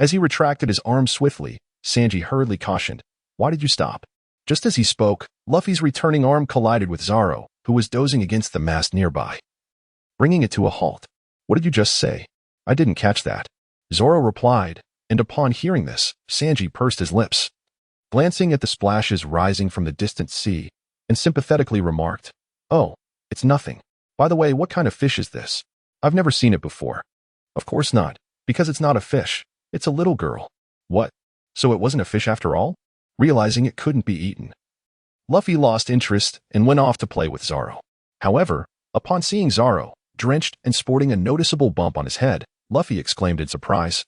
as he retracted his arm swiftly, Sanji hurriedly cautioned, "Why did you stop?" Just as he spoke, Luffy's returning arm collided with Zoro, who was dozing against the mast nearby, bringing it to a halt. "What did you just say?" "I didn't catch that," Zoro replied, and upon hearing this, Sanji pursed his lips, glancing at the splashes rising from the distant sea, and sympathetically remarked, "Oh, it's nothing. By the way, what kind of fish is this? I've never seen it before." "Of course not, because it's not a fish. It's a little girl." "What? So it wasn't a fish after all?" Realizing it couldn't be eaten, Luffy lost interest and went off to play with Zoro. However, upon seeing Zoro, drenched and sporting a noticeable bump on his head, Luffy exclaimed in surprise,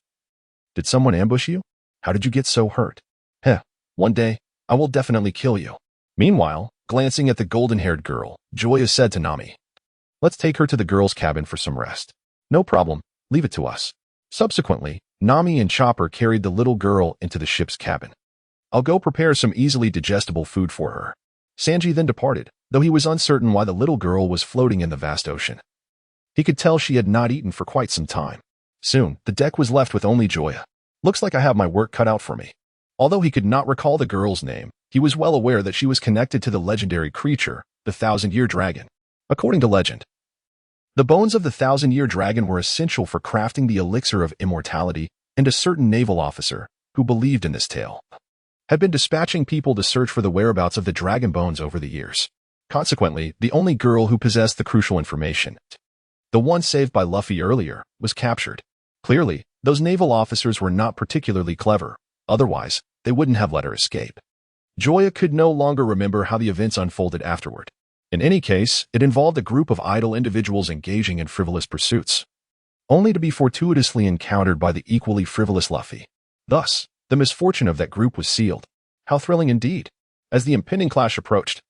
"Did someone ambush you? How did you get so hurt?" "Heh, one day, I will definitely kill you." Meanwhile, glancing at the golden-haired girl, Joya said to Nami, "Let's take her to the girls' cabin for some rest." "No problem, leave it to us." Subsequently, Nami and Chopper carried the little girl into the ship's cabin. "I'll go prepare some easily digestible food for her." Sanji then departed, though he was uncertain why the little girl was floating in the vast ocean. He could tell she had not eaten for quite some time. Soon, the deck was left with only Joya. "Looks like I have my work cut out for me." Although he could not recall the girl's name, he was well aware that she was connected to the legendary creature, the Thousand-Year Dragon. According to legend, the bones of the Thousand-Year Dragon were essential for crafting the elixir of immortality, and a certain naval officer, who believed in this tale, had been dispatching people to search for the whereabouts of the dragon bones over the years. Consequently, the only girl who possessed the crucial information, the one saved by Luffy earlier, was captured. Clearly, those naval officers were not particularly clever, otherwise, they wouldn't have let her escape. Joya could no longer remember how the events unfolded afterward. In any case, it involved a group of idle individuals engaging in frivolous pursuits, only to be fortuitously encountered by the equally frivolous Luffy. Thus, the misfortune of that group was sealed. How thrilling indeed! As the impending clash approached,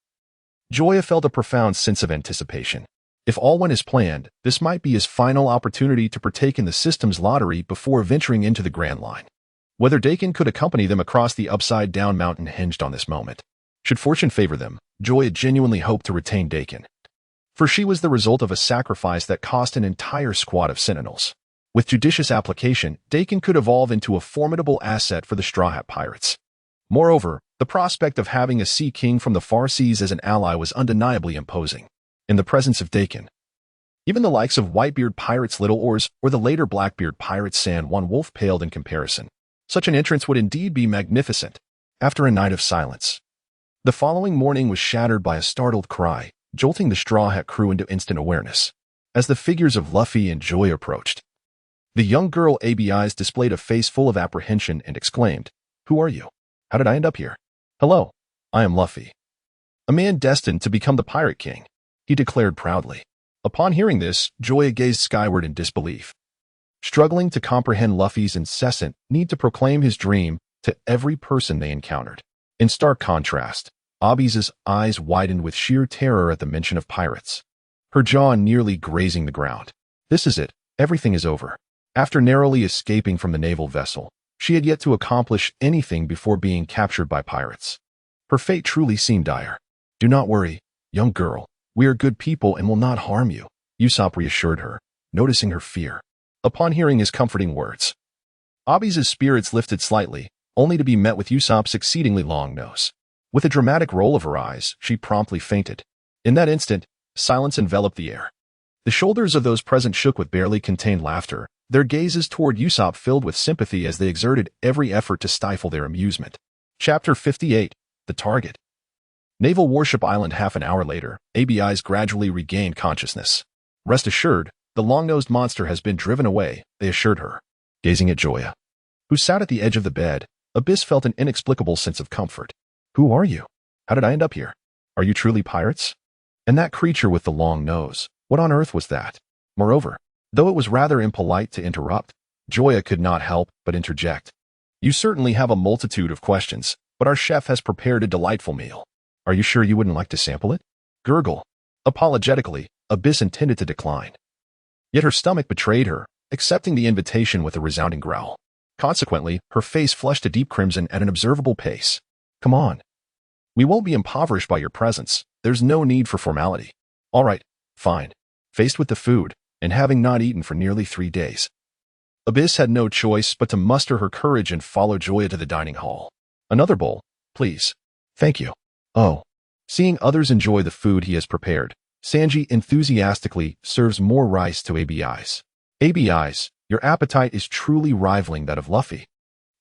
Joya felt a profound sense of anticipation. If all went as planned, this might be his final opportunity to partake in the system's lottery before venturing into the Grand Line. Whether Dakin could accompany them across the upside-down mountain hinged on this moment. Should fortune favor them, Joya genuinely hoped to retain Dakin, for she was the result of a sacrifice that cost an entire squad of sentinels. With judicious application, Dakin could evolve into a formidable asset for the Straw Hat Pirates. Moreover, the prospect of having a Sea King from the far seas as an ally was undeniably imposing. In the presence of Dakin, even the likes of Whitebeard Pirates Little Oars or the later Blackbeard Pirates San Juan Wolf paled in comparison. Such an entrance would indeed be magnificent. After a night of silence, the following morning was shattered by a startled cry, jolting the Straw Hat crew into instant awareness. As the figures of Luffy and Joy approached, the young girl ABI's displayed a face full of apprehension and exclaimed, "Who are you? How did I end up here?" "Hello, I am Luffy, a man destined to become the Pirate King," he declared proudly. Upon hearing this, Joya gazed skyward in disbelief, struggling to comprehend Luffy's incessant need to proclaim his dream to every person they encountered. In stark contrast, Abi's eyes widened with sheer terror at the mention of pirates, her jaw nearly grazing the ground. This is it. Everything is over. After narrowly escaping from the naval vessel, she had yet to accomplish anything before being captured by pirates. Her fate truly seemed dire. Do not worry, young girl. We are good people and will not harm you, Usopp reassured her, noticing her fear. Upon hearing his comforting words, Abi's spirits lifted slightly, only to be met with Usopp's exceedingly long nose. With a dramatic roll of her eyes, she promptly fainted. In that instant, silence enveloped the air. The shoulders of those present shook with barely contained laughter, their gazes toward Usopp filled with sympathy as they exerted every effort to stifle their amusement. Chapter 58, The Target. Naval Warship Island. Half an hour later, ABIs gradually regained consciousness. Rest assured, the long-nosed monster has been driven away, they assured her. Gazing at Joya, who sat at the edge of the bed, Abyss felt an inexplicable sense of comfort. Who are you? How did I end up here? Are you truly pirates? And that creature with the long nose, what on earth was that? Moreover, though it was rather impolite to interrupt, Joya could not help but interject. You certainly have a multitude of questions, but our chef has prepared a delightful meal. Are you sure you wouldn't like to sample it? Gurgle. Apologetically, Abyss intended to decline. Yet her stomach betrayed her, accepting the invitation with a resounding growl. Consequently, her face flushed a deep crimson at an observable pace. Come on. We won't be impoverished by your presence. There's no need for formality. All right, fine. Faced with the food, and having not eaten for nearly 3 days, Abyss had no choice but to muster her courage and follow Joya to the dining hall. Another bowl, please. Thank you. Oh. Seeing others enjoy the food he has prepared, Sanji enthusiastically serves more rice to ABIs. ABIs, your appetite is truly rivaling that of Luffy.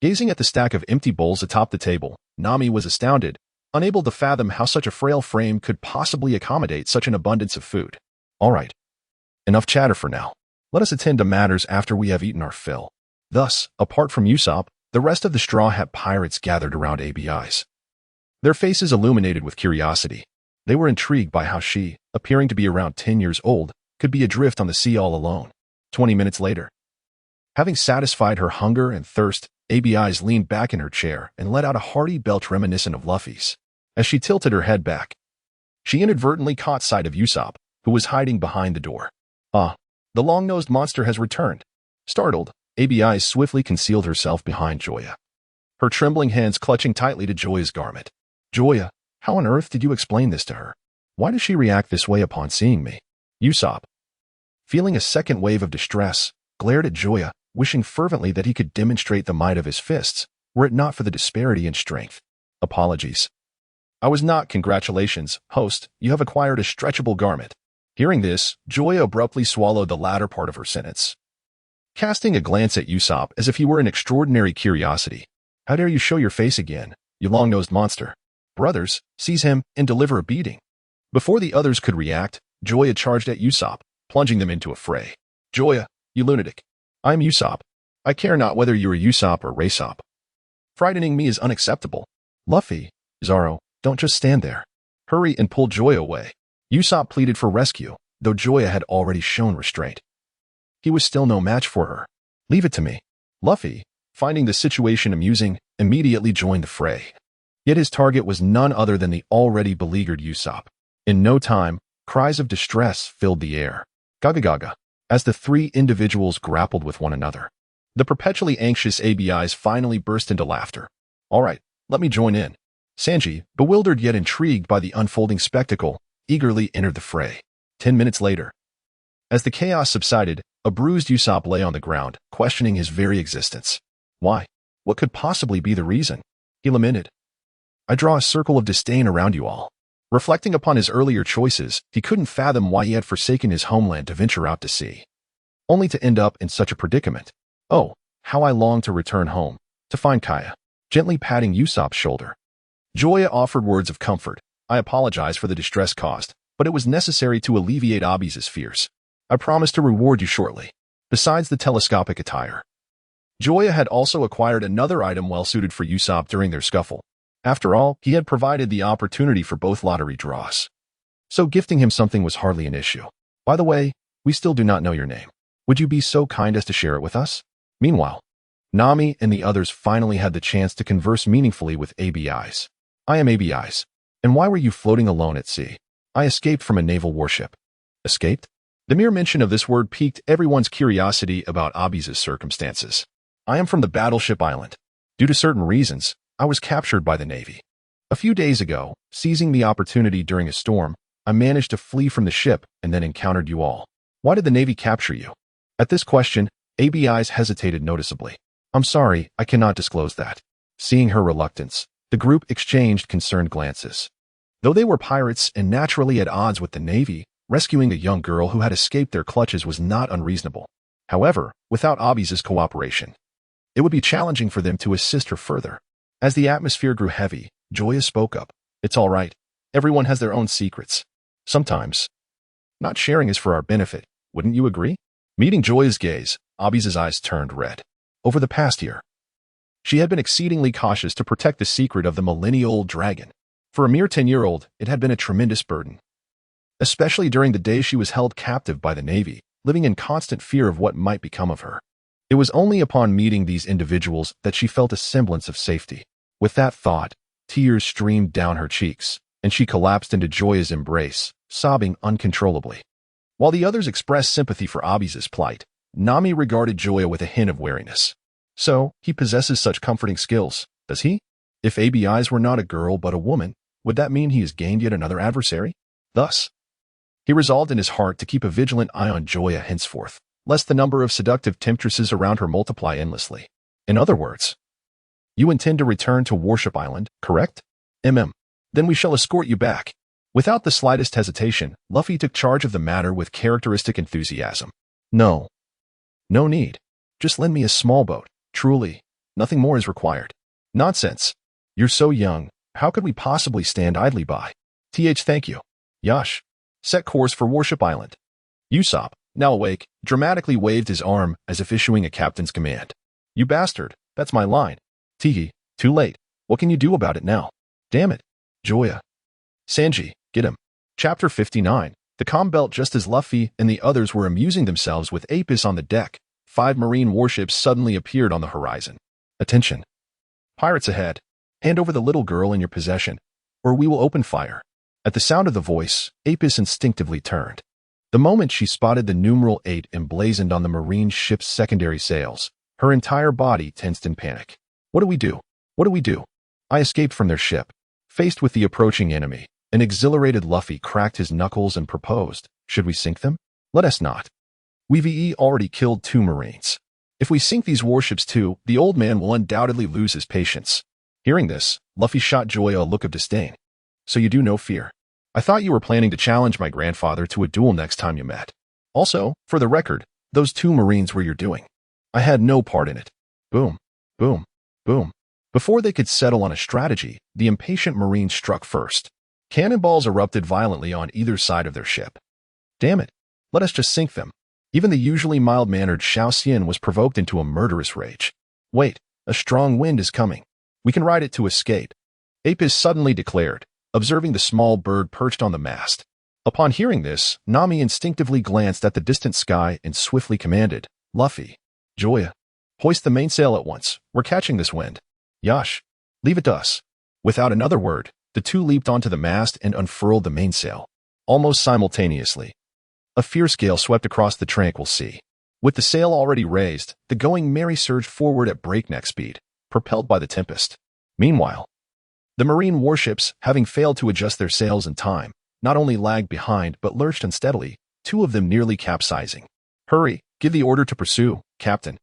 Gazing at the stack of empty bowls atop the table, Nami was astounded, unable to fathom how such a frail frame could possibly accommodate such an abundance of food. All right. Enough chatter for now. Let us attend to matters after we have eaten our fill. Thus, apart from Usopp, the rest of the Straw Hat Pirates gathered around ABIs. Their faces illuminated with curiosity. They were intrigued by how she, appearing to be around 10 years old, could be adrift on the sea all alone. 20 minutes later, having satisfied her hunger and thirst, ABIs leaned back in her chair and let out a hearty belch reminiscent of Luffy's. As she tilted her head back, she inadvertently caught sight of Usopp, who was hiding behind the door. Ah, the long-nosed monster has returned. Startled, ABIs swiftly concealed herself behind Joya, her trembling hands clutching tightly to Joya's garment. Joya, how on earth did you explain this to her? Why does she react this way upon seeing me? Usopp, feeling a second wave of distress, glared at Joya, wishing fervently that he could demonstrate the might of his fists, were it not for the disparity in strength. Apologies. I was not. Congratulations, host, you have acquired a stretchable garment. Hearing this, Joya abruptly swallowed the latter part of her sentence. Casting a glance at Usopp as if he were an extraordinary curiosity. How dare you show your face again, you long-nosed monster? Brothers, seize him and deliver a beating. Before the others could react, Joya charged at Usopp, plunging them into a fray. Joya, you lunatic. I am Usopp. I care not whether you are Usopp or Raysop. Frightening me is unacceptable. Luffy, Zoro, don't just stand there. Hurry and pull Joya away. Usopp pleaded for rescue, though Joya had already shown restraint. He was still no match for her. Leave it to me. Luffy, finding the situation amusing, immediately joined the fray. Yet his target was none other than the already beleaguered Usopp. In no time, cries of distress filled the air. Gaga gaga, as the three individuals grappled with one another. The perpetually anxious ABIs finally burst into laughter. All right, let me join in. Sanji, bewildered yet intrigued by the unfolding spectacle, eagerly entered the fray. 10 minutes later, as the chaos subsided, a bruised Usopp lay on the ground, questioning his very existence. Why? What could possibly be the reason? He lamented. I draw a circle of disdain around you all. Reflecting upon his earlier choices, he couldn't fathom why he had forsaken his homeland to venture out to sea, only to end up in such a predicament. Oh, how I long to return home, to find Kaya, gently patting Usopp's shoulder. Joya offered words of comfort. I apologize for the distress caused, but it was necessary to alleviate Abi's fears. I promise to reward you shortly. Besides the telescopic attire, Joya had also acquired another item well suited for Usopp during their scuffle. After all, he had provided the opportunity for both lottery draws, so gifting him something was hardly an issue. By the way, we still do not know your name. Would you be so kind as to share it with us? Meanwhile, Nami and the others finally had the chance to converse meaningfully with ABIs. I am ABIs. And why were you floating alone at sea? I escaped from a naval warship. Escaped? The mere mention of this word piqued everyone's curiosity about Abi's circumstances. I am from the battleship island. Due to certain reasons, I was captured by the Navy. A few days ago, seizing the opportunity during a storm, I managed to flee from the ship and then encountered you all. Why did the Navy capture you? At this question, ABI's hesitated noticeably. I'm sorry, I cannot disclose that. Seeing her reluctance, the group exchanged concerned glances. Though they were pirates and naturally at odds with the Navy, rescuing a young girl who had escaped their clutches was not unreasonable. However, without Abi's cooperation, it would be challenging for them to assist her further. As the atmosphere grew heavy, Joya spoke up. It's all right. Everyone has their own secrets. Sometimes, not sharing is for our benefit. Wouldn't you agree? Meeting Joya's gaze, Abi's eyes turned red. Over the past year, she had been exceedingly cautious to protect the secret of the millennial-old dragon. For a mere 10-year-old, it had been a tremendous burden. Especially during the days she was held captive by the Navy, living in constant fear of what might become of her. It was only upon meeting these individuals that she felt a semblance of safety. With that thought, tears streamed down her cheeks, and she collapsed into Joya's embrace, sobbing uncontrollably. While the others expressed sympathy for Abi's plight, Nami regarded Joya with a hint of wariness. So, he possesses such comforting skills, does he? If ABI's were not a girl but a woman, would that mean he has gained yet another adversary? Thus, he resolved in his heart to keep a vigilant eye on Joya henceforth, lest the number of seductive temptresses around her multiply endlessly. In other words, you intend to return to Warship Island, correct? Then we shall escort you back. Without the slightest hesitation, Luffy took charge of the matter with characteristic enthusiasm. No need. Just lend me a small boat. Truly, nothing more is required. Nonsense. You're so young. How could we possibly stand idly by? Thank you. Yash. Set course for Warship Island. Usopp, now awake, dramatically waved his arm as if issuing a captain's command. You bastard, that's my line. Tee, too late. What can you do about it now? Damn it. Joya. Sanji, get him. Chapter 59. The calm belt. Just as Luffy and the others were amusing themselves with Apis on the deck, 5 marine warships suddenly appeared on the horizon. Attention. Pirates ahead. Hand over the little girl in your possession, or we will open fire. At the sound of the voice, Apis instinctively turned. The moment she spotted the numeral 8 emblazoned on the marine ship's secondary sails, her entire body tensed in panic. What do we do? What do we do? I escaped from their ship. Faced with the approaching enemy, an exhilarated Luffy cracked his knuckles and proposed, should we sink them? Let us not. We've already killed 2 Marines. If we sink these warships too, the old man will undoubtedly lose his patience. Hearing this, Luffy shot Joya a look of disdain. So you do no fear. I thought you were planning to challenge my grandfather to a duel next time you met. Also, for the record, those 2 Marines were your doing. I had no part in it. Boom, boom, boom. Before they could settle on a strategy, the impatient Marines struck first. Cannonballs erupted violently on either side of their ship. Damn it, let us just sink them. Even the usually mild-mannered Xiao Xian was provoked into a murderous rage. Wait, a strong wind is coming. We can ride it to escape. Apis suddenly declared, observing the small bird perched on the mast. Upon hearing this, Nami instinctively glanced at the distant sky and swiftly commanded, Luffy, Joya, hoist the mainsail at once. We're catching this wind. Yash, leave it to us. Without another word, the 2 leaped onto the mast and unfurled the mainsail. Almost simultaneously, a fierce gale swept across the tranquil sea. With the sail already raised, the Going Merry surged forward at breakneck speed, propelled by the tempest. Meanwhile, the marine warships, having failed to adjust their sails in time, not only lagged behind but lurched unsteadily, 2 of them nearly capsizing. Hurry, give the order to pursue, Captain.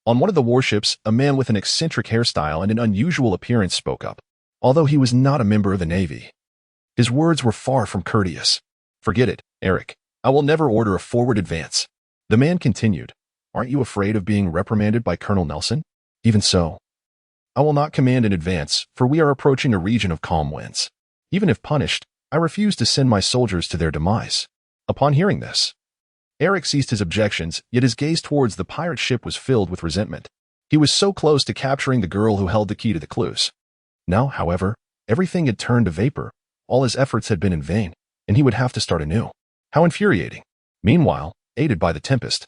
On one of the warships, a man with an eccentric hairstyle and an unusual appearance spoke up. Although he was not a member of the Navy, his words were far from courteous. Forget it, Eric. I will never order a forward advance. The man continued, Aren't you afraid of being reprimanded by Colonel Nelson? Even so, I will not command in advance, for we are approaching a region of calm winds. Even if punished, I refuse to send my soldiers to their demise. Upon hearing this, Eric ceased his objections, yet his gaze towards the pirate ship was filled with resentment. He was so close to capturing the girl who held the key to the clues. Now, however, everything had turned to vapor. All his efforts had been in vain, and he would have to start anew. How infuriating. Meanwhile, aided by the tempest,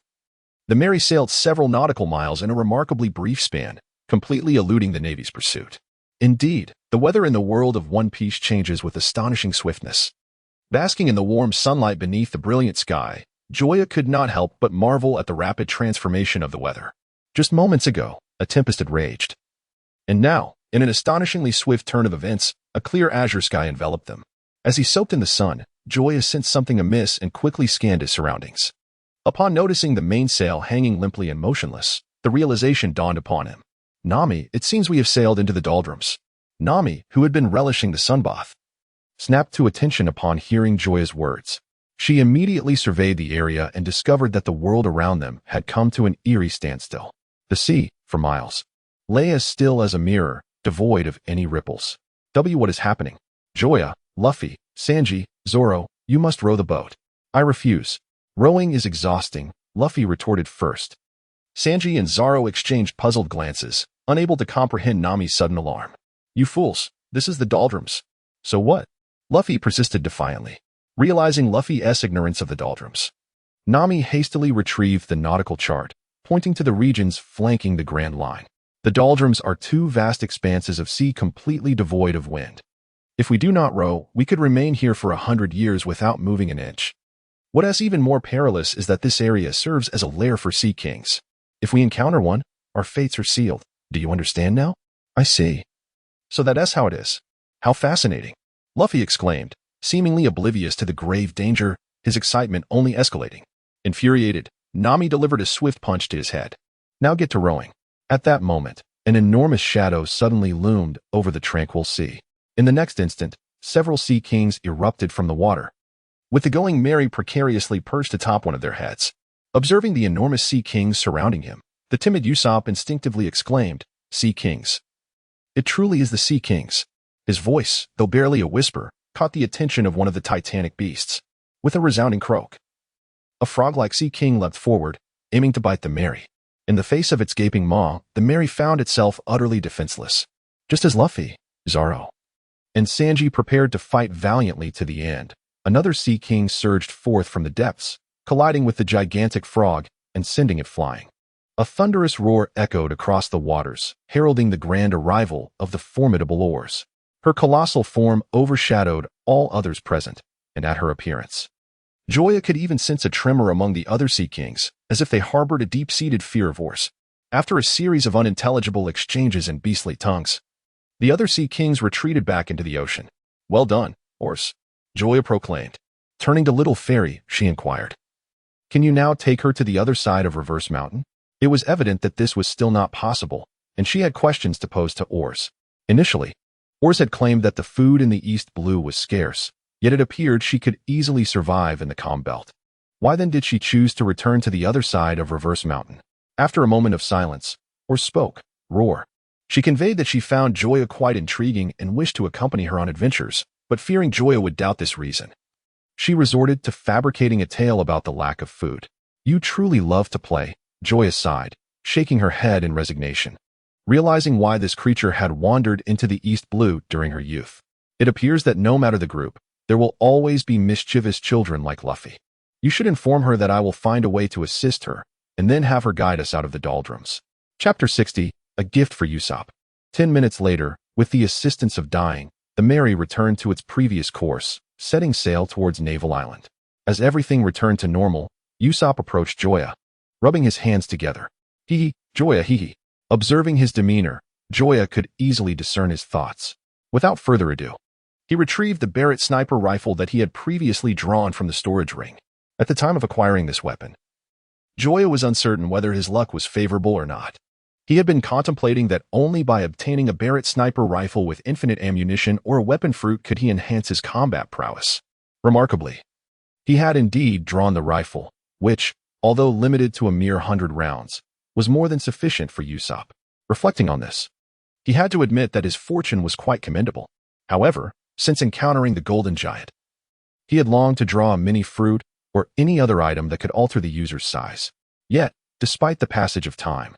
the Mary sailed several nautical miles in a remarkably brief span, completely eluding the Navy's pursuit. Indeed, the weather in the world of One Piece changes with astonishing swiftness. Basking in the warm sunlight beneath the brilliant sky, Joya could not help but marvel at the rapid transformation of the weather. Just moments ago, a tempest had raged. And now, in an astonishingly swift turn of events, A clear azure sky enveloped them. As he soaked in the sun, Joya sensed something amiss and quickly scanned his surroundings. Upon noticing the mainsail hanging limply and motionless, the realization dawned upon him. Nami, it seems we have sailed into the doldrums. Nami, who had been relishing the sunbath, snapped to attention upon hearing Joya's words. She immediately surveyed the area and discovered that the world around them had come to an eerie standstill. The sea, for miles, lay as still as a mirror, devoid of any ripples. What is happening? Joya, Luffy, Sanji, Zoro, you must row the boat. I refuse. Rowing is exhausting, Luffy retorted first. Sanji and Zoro exchanged puzzled glances, unable to comprehend Nami's sudden alarm. You fools, this is the doldrums. So what? Luffy persisted defiantly, realizing Luffy's ignorance of the doldrums. Nami hastily retrieved the nautical chart, pointing to the regions flanking the Grand Line. The doldrums are two vast expanses of sea completely devoid of wind. If we do not row, we could remain here for 100 years without moving an inch. What is even more perilous is that this area serves as a lair for sea kings. If we encounter one, our fates are sealed. Do you understand now? I see. So that's how it is. How fascinating. Luffy exclaimed, seemingly oblivious to the grave danger, his excitement only escalating. Infuriated, Nami delivered a swift punch to his head. Now get to rowing. At that moment, an enormous shadow suddenly loomed over the tranquil sea. In the next instant, several sea kings erupted from the water, with the going merry precariously perched atop one of their heads. Observing the enormous sea kings surrounding him, the timid Usopp instinctively exclaimed, Sea Kings. It truly is the Sea Kings. His voice, though barely a whisper, caught the attention of one of the titanic beasts. With a resounding croak, a frog-like sea king leapt forward, aiming to bite the Mary. In the face of its gaping maw, the Mary found itself utterly defenseless. Just as Luffy, Zoro, and Sanji prepared to fight valiantly to the end, another sea king surged forth from the depths, colliding with the gigantic frog and sending it flying. A thunderous roar echoed across the waters, heralding the grand arrival of the formidable oars. Her colossal form overshadowed all others present, and at her appearance, Joya could even sense a tremor among the other sea kings, as if they harbored a deep-seated fear of oars. After a series of unintelligible exchanges in beastly tongues, the other sea kings retreated back into the ocean. Well done, oars, Joya proclaimed. Turning to Little Fairy, she inquired, Can you now take her to the other side of Reverse Mountain? It was evident that this was still not possible, and she had questions to pose to Oars. Initially, Oars had claimed that the food in the East Blue was scarce, yet it appeared she could easily survive in the calm belt. Why then did she choose to return to the other side of Reverse Mountain? After a moment of silence, Oars spoke, Roar. She conveyed that she found Joya quite intriguing and wished to accompany her on adventures, but fearing Joya would doubt this reason, she resorted to fabricating a tale about the lack of food. You truly love to play, Joya sighed, shaking her head in resignation, realizing why this creature had wandered into the East Blue during her youth. It appears that no matter the group, there will always be mischievous children like Luffy. You should inform her that I will find a way to assist her, and then have her guide us out of the doldrums. Chapter 60, A Gift for Usopp. 10 minutes later, with the assistance of Dying, the Mary returned to its previous course, setting sail towards Naval Island. As everything returned to normal, Usopp approached Joya, rubbing his hands together. Hee, Joya, hee. Observing his demeanor, Joya could easily discern his thoughts. Without further ado, he retrieved the Barrett sniper rifle that he had previously drawn from the storage ring. At the time of acquiring this weapon, Joya was uncertain whether his luck was favorable or not. He had been contemplating that only by obtaining a Barrett sniper rifle with infinite ammunition or a weapon fruit could he enhance his combat prowess. Remarkably, he had indeed drawn the rifle, which, although limited to a mere 100 rounds, was more than sufficient for Usopp. Reflecting on this, he had to admit that his fortune was quite commendable. However, since encountering the Golden Giant, he had longed to draw a mini fruit or any other item that could alter the user's size. Yet, despite the passage of time,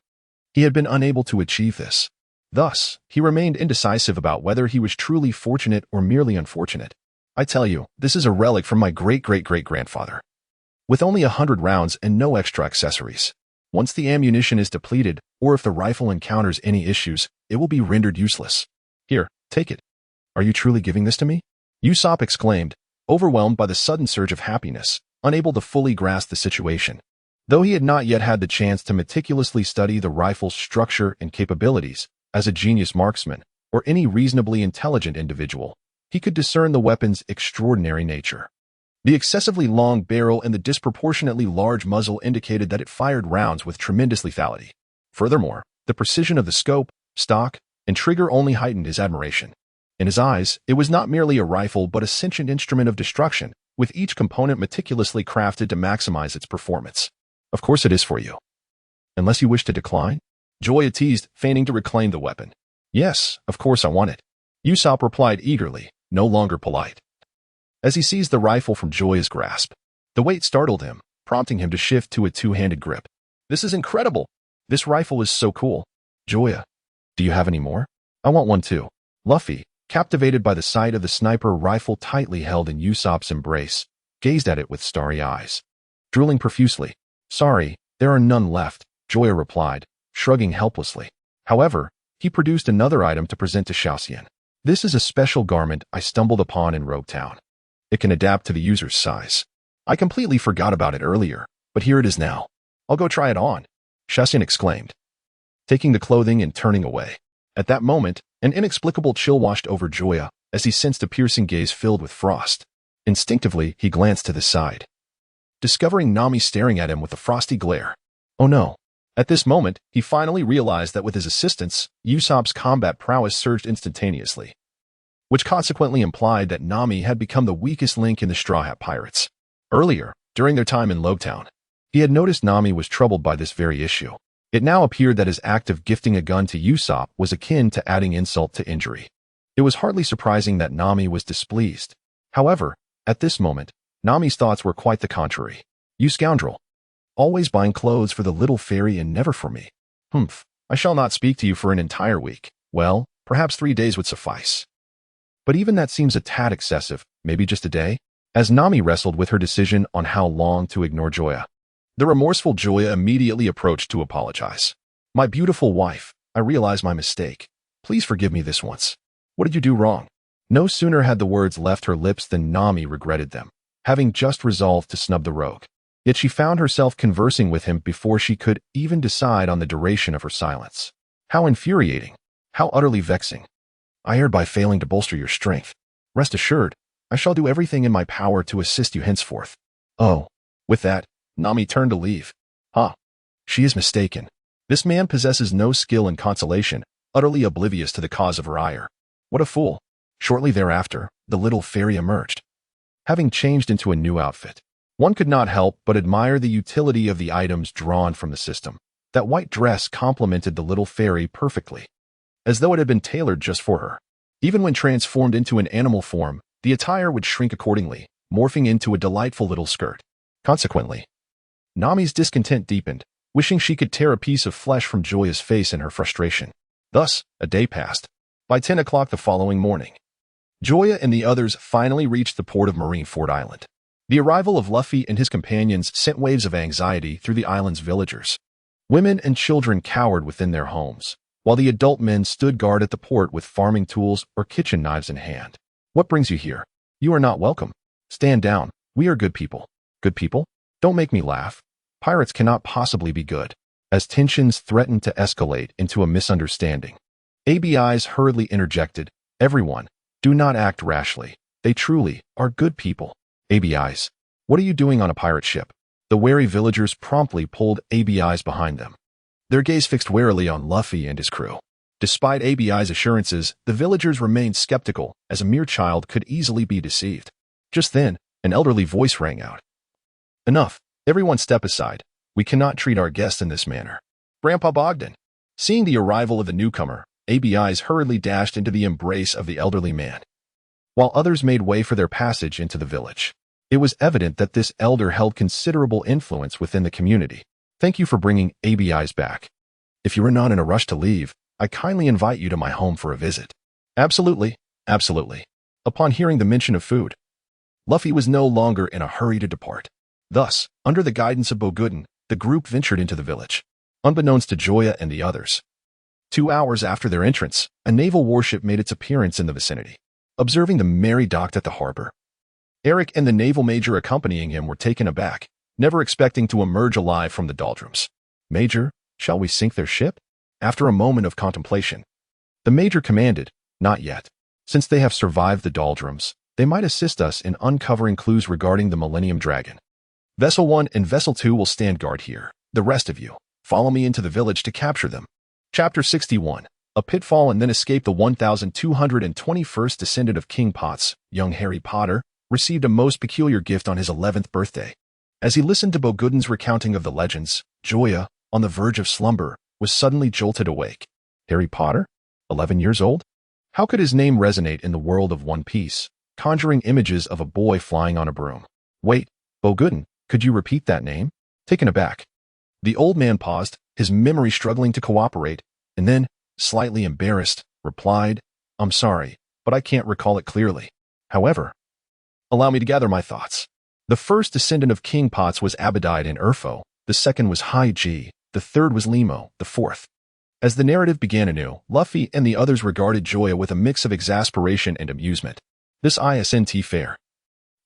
he had been unable to achieve this. Thus, he remained indecisive about whether he was truly fortunate or merely unfortunate. I tell you, this is a relic from my great-great-great-grandfather, with only 100 rounds and no extra accessories. Once the ammunition is depleted, or if the rifle encounters any issues, it will be rendered useless. Here, take it. Are you truly giving this to me? Usopp exclaimed, overwhelmed by the sudden surge of happiness, unable to fully grasp the situation. Though he had not yet had the chance to meticulously study the rifle's structure and capabilities, as a genius marksman, or any reasonably intelligent individual, he could discern the weapon's extraordinary nature. The excessively long barrel and the disproportionately large muzzle indicated that it fired rounds with tremendous lethality. Furthermore, the precision of the scope, stock, and trigger only heightened his admiration. In his eyes, it was not merely a rifle but a sentient instrument of destruction, with each component meticulously crafted to maximize its performance. Of course it is for you. Unless you wish to decline? Joya teased, feigning to reclaim the weapon. Yes, of course I want it. Usopp replied eagerly, no longer polite. As he seized the rifle from Joya's grasp, the weight startled him, prompting him to shift to a two-handed grip. This is incredible! This rifle is so cool. Joya, do you have any more? I want one too. Luffy, captivated by the sight of the sniper rifle tightly held in Usopp's embrace, gazed at it with starry eyes. Drooling profusely. Sorry, there are none left, Joya replied, shrugging helplessly. However, he produced another item to present to Xiaoxian. This is a special garment I stumbled upon in Rogue Town. It can adapt to the user's size. I completely forgot about it earlier, but here it is now. I'll go try it on, Xiaoxian exclaimed, taking the clothing and turning away. At that moment, an inexplicable chill washed over Joya as he sensed a piercing gaze filled with frost. Instinctively, he glanced to the side, discovering Nami staring at him with a frosty glare. Oh no. At this moment, he finally realized that with his assistance, Usopp's combat prowess surged instantaneously, which consequently implied that Nami had become the weakest link in the Straw Hat Pirates. Earlier, during their time in Logtown, he had noticed Nami was troubled by this very issue. It now appeared that his act of gifting a gun to Usopp was akin to adding insult to injury. It was hardly surprising that Nami was displeased. However, at this moment, Nami's thoughts were quite the contrary. You scoundrel! Always buying clothes for the little fairy and never for me. Humph, I shall not speak to you for an entire week. Well, perhaps 3 days would suffice. But even that seems a tad excessive, maybe just a day? As Nami wrestled with her decision on how long to ignore Joya, the remorseful Joya immediately approached to apologize. My beautiful wife, I realize my mistake. Please forgive me this once. What did you do wrong? No sooner had the words left her lips than Nami regretted them, having just resolved to snub the rogue. Yet she found herself conversing with him before she could even decide on the duration of her silence. How infuriating. How utterly vexing. I erred by failing to bolster your strength. Rest assured, I shall do everything in my power to assist you henceforth. Oh. With that, Nami turned to leave. She is mistaken. This man possesses no skill in consolation, utterly oblivious to the cause of her ire. What a fool. Shortly thereafter, the little fairy emerged, having changed into a new outfit. One could not help but admire the utility of the items drawn from the system. That white dress complemented the little fairy perfectly, as though it had been tailored just for her. Even when transformed into an animal form, the attire would shrink accordingly, morphing into a delightful little skirt. Consequently, Nami's discontent deepened, wishing she could tear a piece of flesh from Joya's face in her frustration. Thus, a day passed. By 10 o'clock the following morning, Joya and the others finally reached the port of Marineford Island. The arrival of Luffy and his companions sent waves of anxiety through the island's villagers. Women and children cowered within their homes, while the adult men stood guard at the port with farming tools or kitchen knives in hand. What brings you here? You are not welcome. Stand down. We are good people. Good people? Don't make me laugh. Pirates cannot possibly be good. As tensions threatened to escalate into a misunderstanding, ABIs hurriedly interjected, everyone, do not act rashly. They truly are good people. ABIs, what are you doing on a pirate ship? The wary villagers promptly pulled ABIs behind them, their gaze fixed warily on Luffy and his crew. Despite ABI's assurances, the villagers remained skeptical, as a mere child could easily be deceived. Just then, an elderly voice rang out. Enough. Everyone step aside. We cannot treat our guests in this manner. Grandpa Bogdan. Seeing the arrival of the newcomer, ABIs hurriedly dashed into the embrace of the elderly man, while others made way for their passage into the village. It was evident that this elder held considerable influence within the community. Thank you for bringing ABIs back. If you are not in a rush to leave, I kindly invite you to my home for a visit. Absolutely, absolutely. Upon hearing the mention of food, Luffy was no longer in a hurry to depart. Thus, under the guidance of Boguden, the group ventured into the village, unbeknownst to Joya and the others. 2 hours after their entrance, a naval warship made its appearance in the vicinity. Observing the merry docked at the harbor, Eric and the naval major accompanying him were taken aback, never expecting to emerge alive from the doldrums. Major, shall we sink their ship? After a moment of contemplation, the major commanded, Not yet. Since they have survived the doldrums, they might assist us in uncovering clues regarding the Millennium Dragon. Vessel 1 and Vessel 2 will stand guard here. The rest of you, follow me into the village to capture them. Chapter 61. A pitfall and then escape. The 1221st descendant of King Potts, young Harry Potter, received a most peculiar gift on his 11th birthday. As he listened to Bogudin's recounting of the legends, Joya, on the verge of slumber, was suddenly jolted awake. Harry Potter? 11 years old? How could his name resonate in the world of One Piece, conjuring images of a boy flying on a broom? Wait, Bogudin, could you repeat that name? Taken aback, the old man paused, his memory struggling to cooperate, and then, slightly embarrassed, replied, I'm sorry, but I can't recall it clearly. However, allow me to gather my thoughts. The first descendant of King Potts was Abadide and Urfo, the second was Haiji, the third was Limo, the fourth. As the narrative began anew, Luffy and the others regarded Joya with a mix of exasperation and amusement. This isn't fair.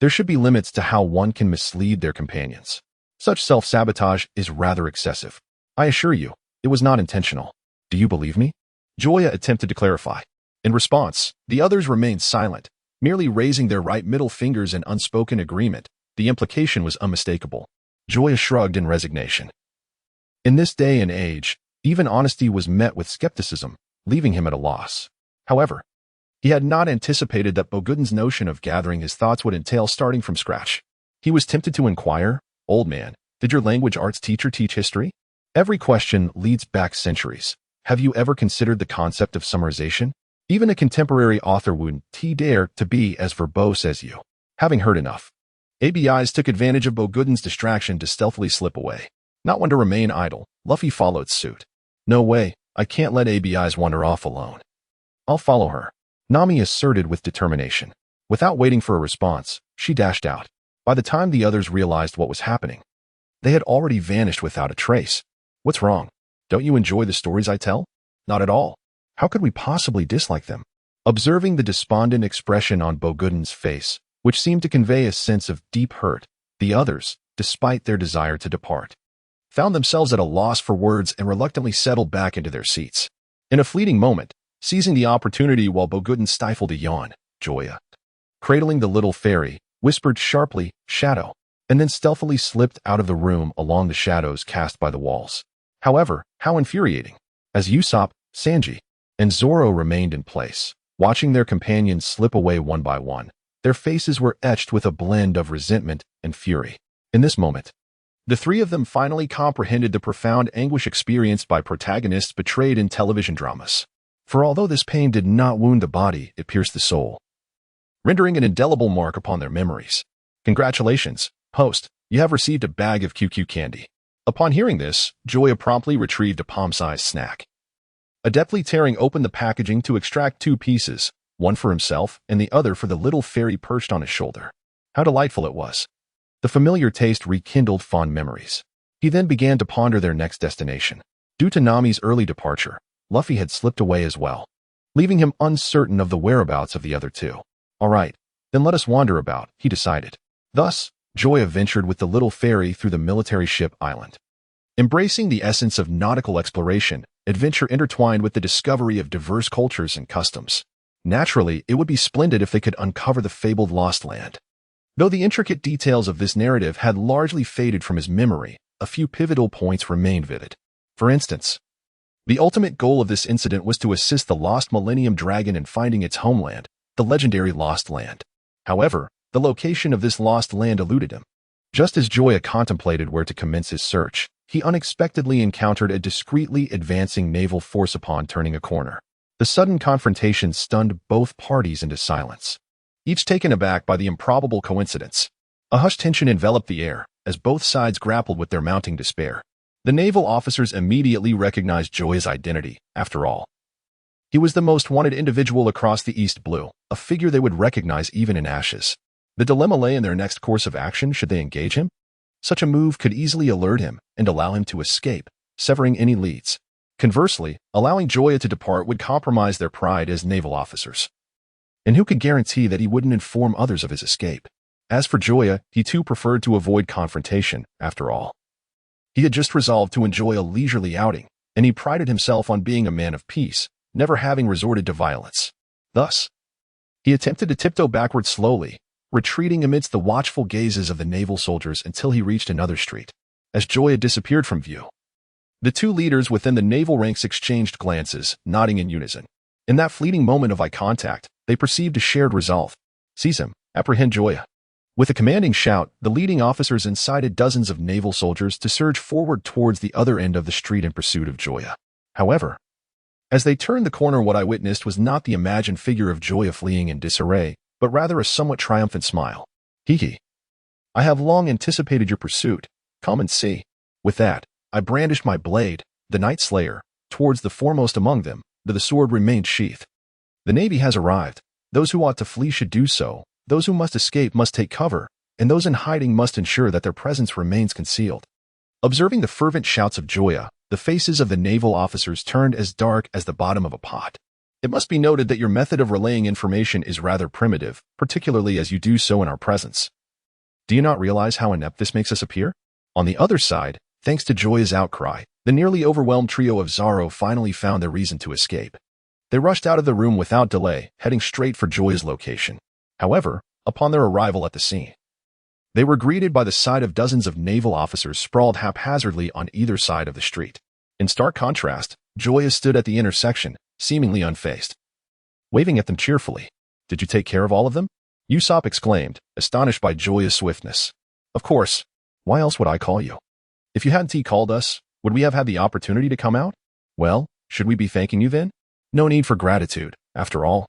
There should be limits to how one can mislead their companions. Such self-sabotage is rather excessive. I assure you, it was not intentional. Do you believe me? Joya attempted to clarify. In response, the others remained silent, merely raising their right middle fingers in unspoken agreement. The implication was unmistakable. Joya shrugged in resignation. In this day and age, even honesty was met with skepticism, leaving him at a loss. However, he had not anticipated that Bogudin's notion of gathering his thoughts would entail starting from scratch. He was tempted to inquire, Old man, did your language arts teacher teach history? Every question leads back centuries. Have you ever considered the concept of summarization? Even a contemporary author wouldn't dare to be as verbose as you. Having heard enough, ABIs took advantage of Bogudin's distraction to stealthily slip away. Not one to remain idle, Luffy followed suit. No way, I can't let ABIs wander off alone. I'll follow her, Nami asserted with determination. Without waiting for a response, she dashed out. By the time the others realized what was happening, they had already vanished without a trace. What's wrong? Don't you enjoy the stories I tell? Not at all. How could we possibly dislike them? Observing the despondent expression on Bogudin's face, which seemed to convey a sense of deep hurt, the others, despite their desire to depart, found themselves at a loss for words and reluctantly settled back into their seats. In a fleeting moment, seizing the opportunity while Bogudin stifled a yawn, Joya, cradling the little fairy, whispered sharply, "Shadow," and then stealthily slipped out of the room along the shadows cast by the walls. However, how infuriating, as Usopp, Sanji, and Zoro remained in place, watching their companions slip away one by one. Their faces were etched with a blend of resentment and fury. In this moment, the three of them finally comprehended the profound anguish experienced by protagonists betrayed in television dramas. For although this pain did not wound the body, it pierced the soul, rendering an indelible mark upon their memories. Congratulations, host, you have received a bag of QQ candy. Upon hearing this, Joya promptly retrieved a palm-sized snack. Adeptly tearing open the packaging to extract two pieces, one for himself and the other for the little fairy perched on his shoulder. How delightful it was. The familiar taste rekindled fond memories. He then began to ponder their next destination. Due to Nami's early departure, Luffy had slipped away as well, leaving him uncertain of the whereabouts of the other two. All right, then let us wander about, he decided. Thus, Joya ventured with the little fairy through the military ship island. Embracing the essence of nautical exploration, adventure intertwined with the discovery of diverse cultures and customs. Naturally, it would be splendid if they could uncover the fabled Lost Land. Though the intricate details of this narrative had largely faded from his memory, a few pivotal points remained vivid. For instance, the ultimate goal of this incident was to assist the lost Millennium Dragon in finding its homeland, the legendary Lost Land. However, the location of this lost land eluded him. Just as Joya contemplated where to commence his search, he unexpectedly encountered a discreetly advancing naval force upon turning a corner. The sudden confrontation stunned both parties into silence, each taken aback by the improbable coincidence. A hushed tension enveloped the air, as both sides grappled with their mounting despair. The naval officers immediately recognized Joya's identity, after all. He was the most wanted individual across the East Blue, a figure they would recognize even in ashes. The dilemma lay in their next course of action should they engage him. Such a move could easily alert him and allow him to escape, severing any leads. Conversely, allowing Joya to depart would compromise their pride as naval officers. And who could guarantee that he wouldn't inform others of his escape? As for Joya, he too preferred to avoid confrontation, after all. He had just resolved to enjoy a leisurely outing, and he prided himself on being a man of peace, never having resorted to violence. Thus, he attempted to tiptoe backward slowly, retreating amidst the watchful gazes of the naval soldiers until he reached another street. As Joya disappeared from view, the two leaders within the naval ranks exchanged glances, nodding in unison. In that fleeting moment of eye contact, they perceived a shared resolve. Seize him, apprehend Joya. With a commanding shout, the leading officers incited dozens of naval soldiers to surge forward towards the other end of the street in pursuit of Joya. However, as they turned the corner, what I witnessed was not the imagined figure of Joya fleeing in disarray, but rather a somewhat triumphant smile. Hee hee. I have long anticipated your pursuit. Come and see. With that, I brandished my blade, the Night Slayer, towards the foremost among them, though the sword remained sheathed. The Navy has arrived. Those who ought to flee should do so. Those who must escape must take cover, and those in hiding must ensure that their presence remains concealed. Observing the fervent shouts of Joya, the faces of the naval officers turned as dark as the bottom of a pot. It must be noted that your method of relaying information is rather primitive, particularly as you do so in our presence. Do you not realize how inept this makes us appear? On the other side, thanks to Joya's outcry, the nearly overwhelmed trio of Zoro finally found their reason to escape. They rushed out of the room without delay, heading straight for Joya's location. However, upon their arrival at the scene, they were greeted by the sight of dozens of naval officers sprawled haphazardly on either side of the street. In stark contrast, Joya stood at the intersection, seemingly unfazed, waving at them cheerfully. Did you take care of all of them? Usopp exclaimed, astonished by Joya's swiftness. Of course. Why else would I call you? If you hadn't called us, would we have had the opportunity to come out? Well, should we be thanking you then? No need for gratitude, after all.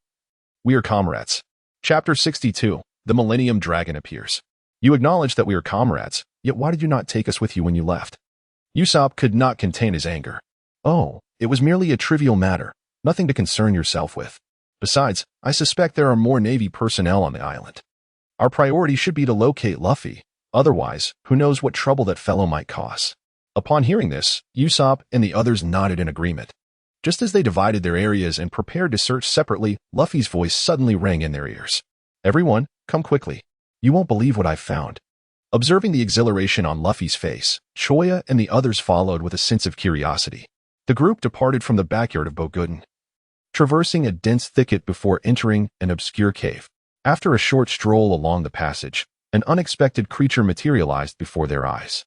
We are comrades. Chapter 62, The Millennium Dragon appears. You acknowledge that we are comrades, yet why did you not take us with you when you left? Usopp could not contain his anger. Oh, it was merely a trivial matter, nothing to concern yourself with. Besides, I suspect there are more Navy personnel on the island. Our priority should be to locate Luffy. Otherwise, who knows what trouble that fellow might cause. Upon hearing this, Usopp and the others nodded in agreement. Just as they divided their areas and prepared to search separately, Luffy's voice suddenly rang in their ears. Everyone, come quickly. You won't believe what I've found. Observing the exhilaration on Luffy's face, Joya and the others followed with a sense of curiosity. The group departed from the backyard of Buggy, traversing a dense thicket before entering an obscure cave. After a short stroll along the passage, an unexpected creature materialized before their eyes.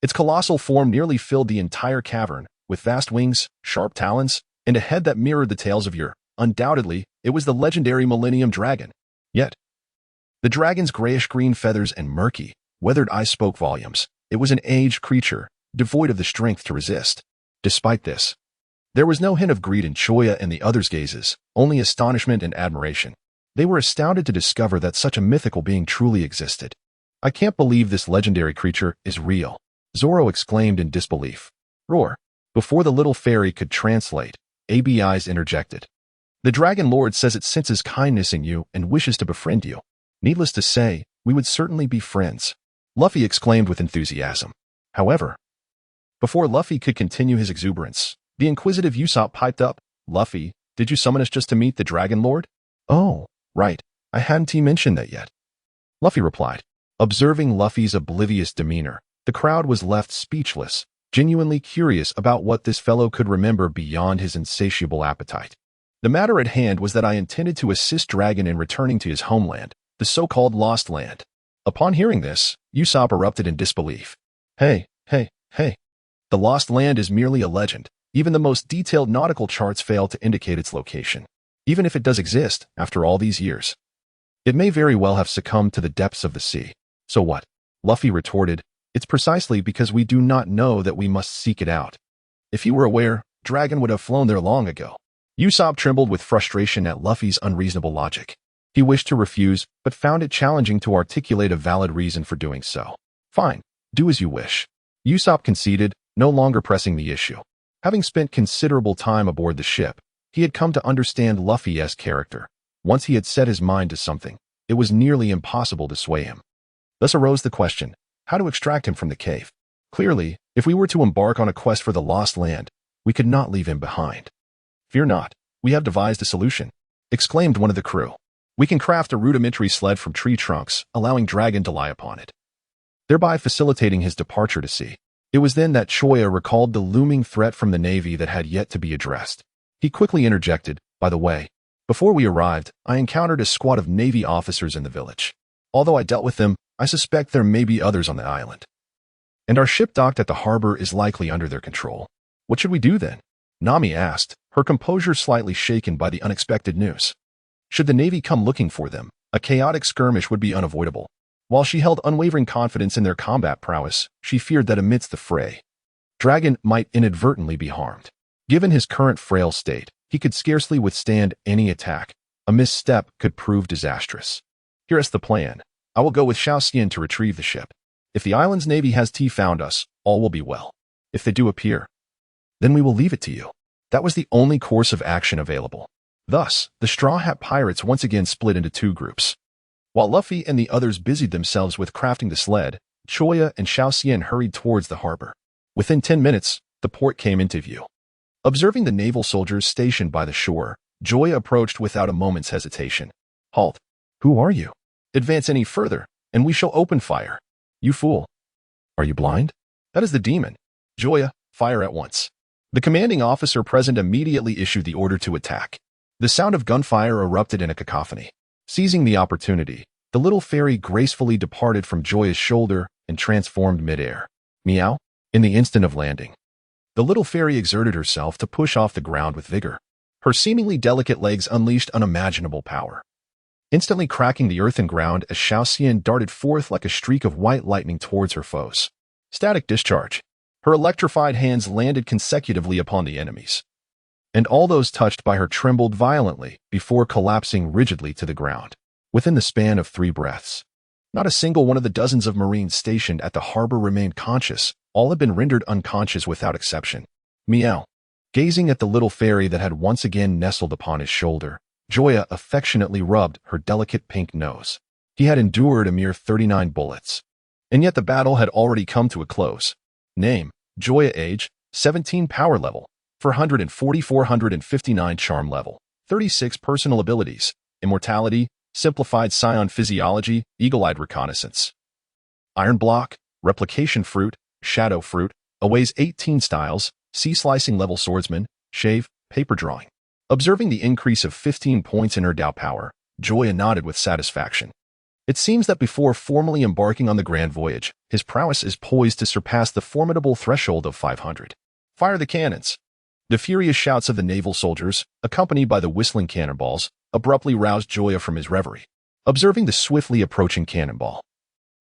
Its colossal form nearly filled the entire cavern, with vast wings, sharp talons, and a head that mirrored the tails of Yer. Undoubtedly, it was the legendary Millennium Dragon. Yet, the dragon's grayish-green feathers and murky, weathered eyes spoke volumes. It was an aged creature, devoid of the strength to resist. Despite this, there was no hint of greed in Joya and the others' gazes, only astonishment and admiration. They were astounded to discover that such a mythical being truly existed. I can't believe this legendary creature is real, Zoro exclaimed in disbelief. Roar. Before the little fairy could translate, ABI's interjected. The Dragon Lord says it senses kindness in you and wishes to befriend you. Needless to say, we would certainly be friends, Luffy exclaimed with enthusiasm. However, before Luffy could continue his exuberance, the inquisitive Usopp piped up. Luffy, did you summon us just to meet the Dragon Lord? Oh, right, I hadn't mentioned that yet, Luffy replied. Observing Luffy's oblivious demeanor, the crowd was left speechless, genuinely curious about what this fellow could remember beyond his insatiable appetite. The matter at hand was that I intended to assist Dragon in returning to his homeland, the so-called Lost Land. Upon hearing this, Usopp erupted in disbelief. Hey. The Lost Land is merely a legend. Even the most detailed nautical charts fail to indicate its location. Even if it does exist, after all these years, it may very well have succumbed to the depths of the sea. So what? Luffy retorted. It's precisely because we do not know that we must seek it out. If he were aware, Dragon would have flown there long ago. Usopp trembled with frustration at Luffy's unreasonable logic. He wished to refuse, but found it challenging to articulate a valid reason for doing so. Fine, do as you wish, Usopp conceded, no longer pressing the issue. Having spent considerable time aboard the ship, he had come to understand Luffy's character. Once he had set his mind to something, it was nearly impossible to sway him. Thus arose the question, how to extract him from the cave. Clearly, if we were to embark on a quest for the Lost Land, we could not leave him behind. Fear not, we have devised a solution, exclaimed one of the crew. We can craft a rudimentary sled from tree trunks, allowing Dragon to lie upon it, thereby facilitating his departure to sea. It was then that Joya recalled the looming threat from the Navy that had yet to be addressed. He quickly interjected, by the way, Before we arrived, I encountered a squad of Navy officers in the village. Although I dealt with them, I suspect there may be others on the island. And our ship docked at the harbor is likely under their control. What should we do then? Nami asked, her composure slightly shaken by the unexpected news. Should the Navy come looking for them, a chaotic skirmish would be unavoidable. While she held unwavering confidence in their combat prowess, she feared that amidst the fray, Dragon might inadvertently be harmed. Given his current frail state, he could scarcely withstand any attack. A misstep could prove disastrous. Here is the plan. I will go with Xiaoxian to retrieve the ship. If the island's navy has found us, all will be well. If they do appear, then we will leave it to you. That was the only course of action available. Thus, the Straw Hat Pirates once again split into two groups. While Luffy and the others busied themselves with crafting the sled, Joya and Xiaoxian hurried towards the harbor. Within 10 minutes, the port came into view. Observing the naval soldiers stationed by the shore, Joya approached without a moment's hesitation. Halt. Who are you? Advance any further, and we shall open fire. You fool. Are you blind? That is the demon. Joya, fire at once. The commanding officer present immediately issued the order to attack. The sound of gunfire erupted in a cacophony. Seizing the opportunity, the little fairy gracefully departed from Joya's shoulder and transformed midair. Meow. In the instant of landing, the little fairy exerted herself to push off the ground with vigor. Her seemingly delicate legs unleashed unimaginable power, instantly cracking the earth and ground as Xiaoxian darted forth like a streak of white lightning towards her foes. Static discharge. Her electrified hands landed consecutively upon the enemies, and all those touched by her trembled violently before collapsing rigidly to the ground. Within the span of 3 breaths, not a single one of the dozens of Marines stationed at the harbor remained conscious. All had been rendered unconscious without exception. Meow. Gazing at the little fairy that had once again nestled upon his shoulder, Joya affectionately rubbed her delicate pink nose. He had endured a mere 39 bullets, and yet the battle had already come to a close. Name, Joya. Age, 17 power level, 459 charm level, 36 personal abilities, immortality, simplified Saiyan physiology, eagle-eyed reconnaissance. Iron block, replication fruit, shadow fruit, aways 18 styles, sea slicing level swordsman, shave, paper drawing. Observing the increase of 15 points in her Dao power, Joya nodded with satisfaction. It seems that before formally embarking on the grand voyage, his prowess is poised to surpass the formidable threshold of 500. Fire the cannons. The furious shouts of the naval soldiers, accompanied by the whistling cannonballs, abruptly roused Joya from his reverie. Observing the swiftly approaching cannonball,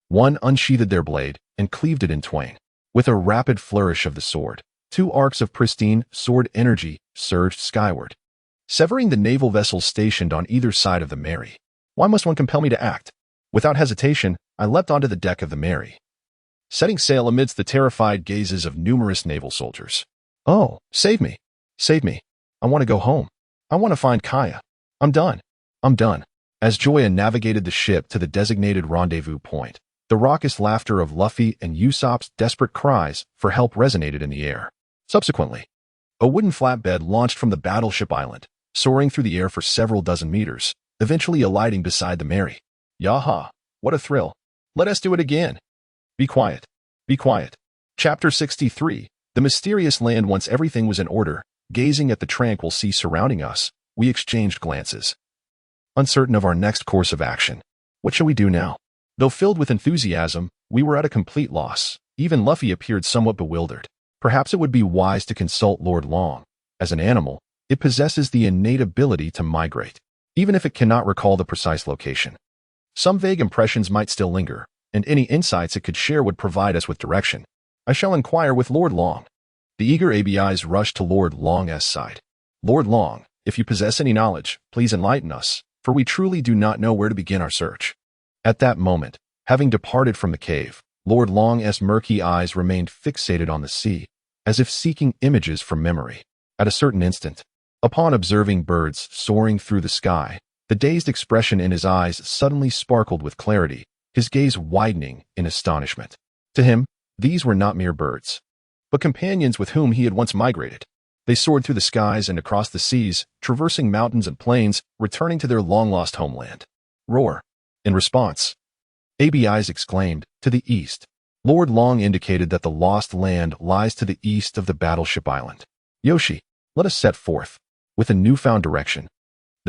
one unsheathed their blade and cleaved it in twain. With a rapid flourish of the sword, 2 arcs of pristine sword energy surged skyward, severing the naval vessels stationed on either side of the Mary. Why must one compel me to act? Without hesitation, I leapt onto the deck of the Mary, setting sail amidst the terrified gazes of numerous naval soldiers. Oh, save me. Save me. I want to go home. I want to find Kaya. I'm done. I'm done. As Joya navigated the ship to the designated rendezvous point, the raucous laughter of Luffy and Usopp's desperate cries for help resonated in the air. Subsequently, a wooden flatbed launched from the battleship island, soaring through the air for several dozen meters, eventually alighting beside the Mary. Yaha! What a thrill! Let us do it again! Be quiet. Be quiet. Chapter 63. The mysterious land. Once everything was in order, gazing at the tranquil sea surrounding us, we exchanged glances, uncertain of our next course of action. What shall we do now? Though filled with enthusiasm, we were at a complete loss. Even Luffy appeared somewhat bewildered. Perhaps it would be wise to consult Lord Long. As an animal, it possesses the innate ability to migrate, even if it cannot recall the precise location. Some vague impressions might still linger, and any insights it could share would provide us with direction. I shall inquire with Lord Long. The eager ABIs rushed to Lord Long's side. Lord Long, if you possess any knowledge, please enlighten us, for we truly do not know where to begin our search. At that moment, having departed from the cave, Lord Long's murky eyes remained fixated on the sea, as if seeking images from memory. At a certain instant, upon observing birds soaring through the sky, the dazed expression in his eyes suddenly sparkled with clarity, his gaze widening in astonishment. To him, these were not mere birds, but companions with whom he had once migrated. They soared through the skies and across the seas, traversing mountains and plains, returning to their long-lost homeland. Roar. In response, ABIs exclaimed, to the east. Lord Long indicated that the lost land lies to the east of the battleship island. Yoshi, let us set forth. With a newfound direction,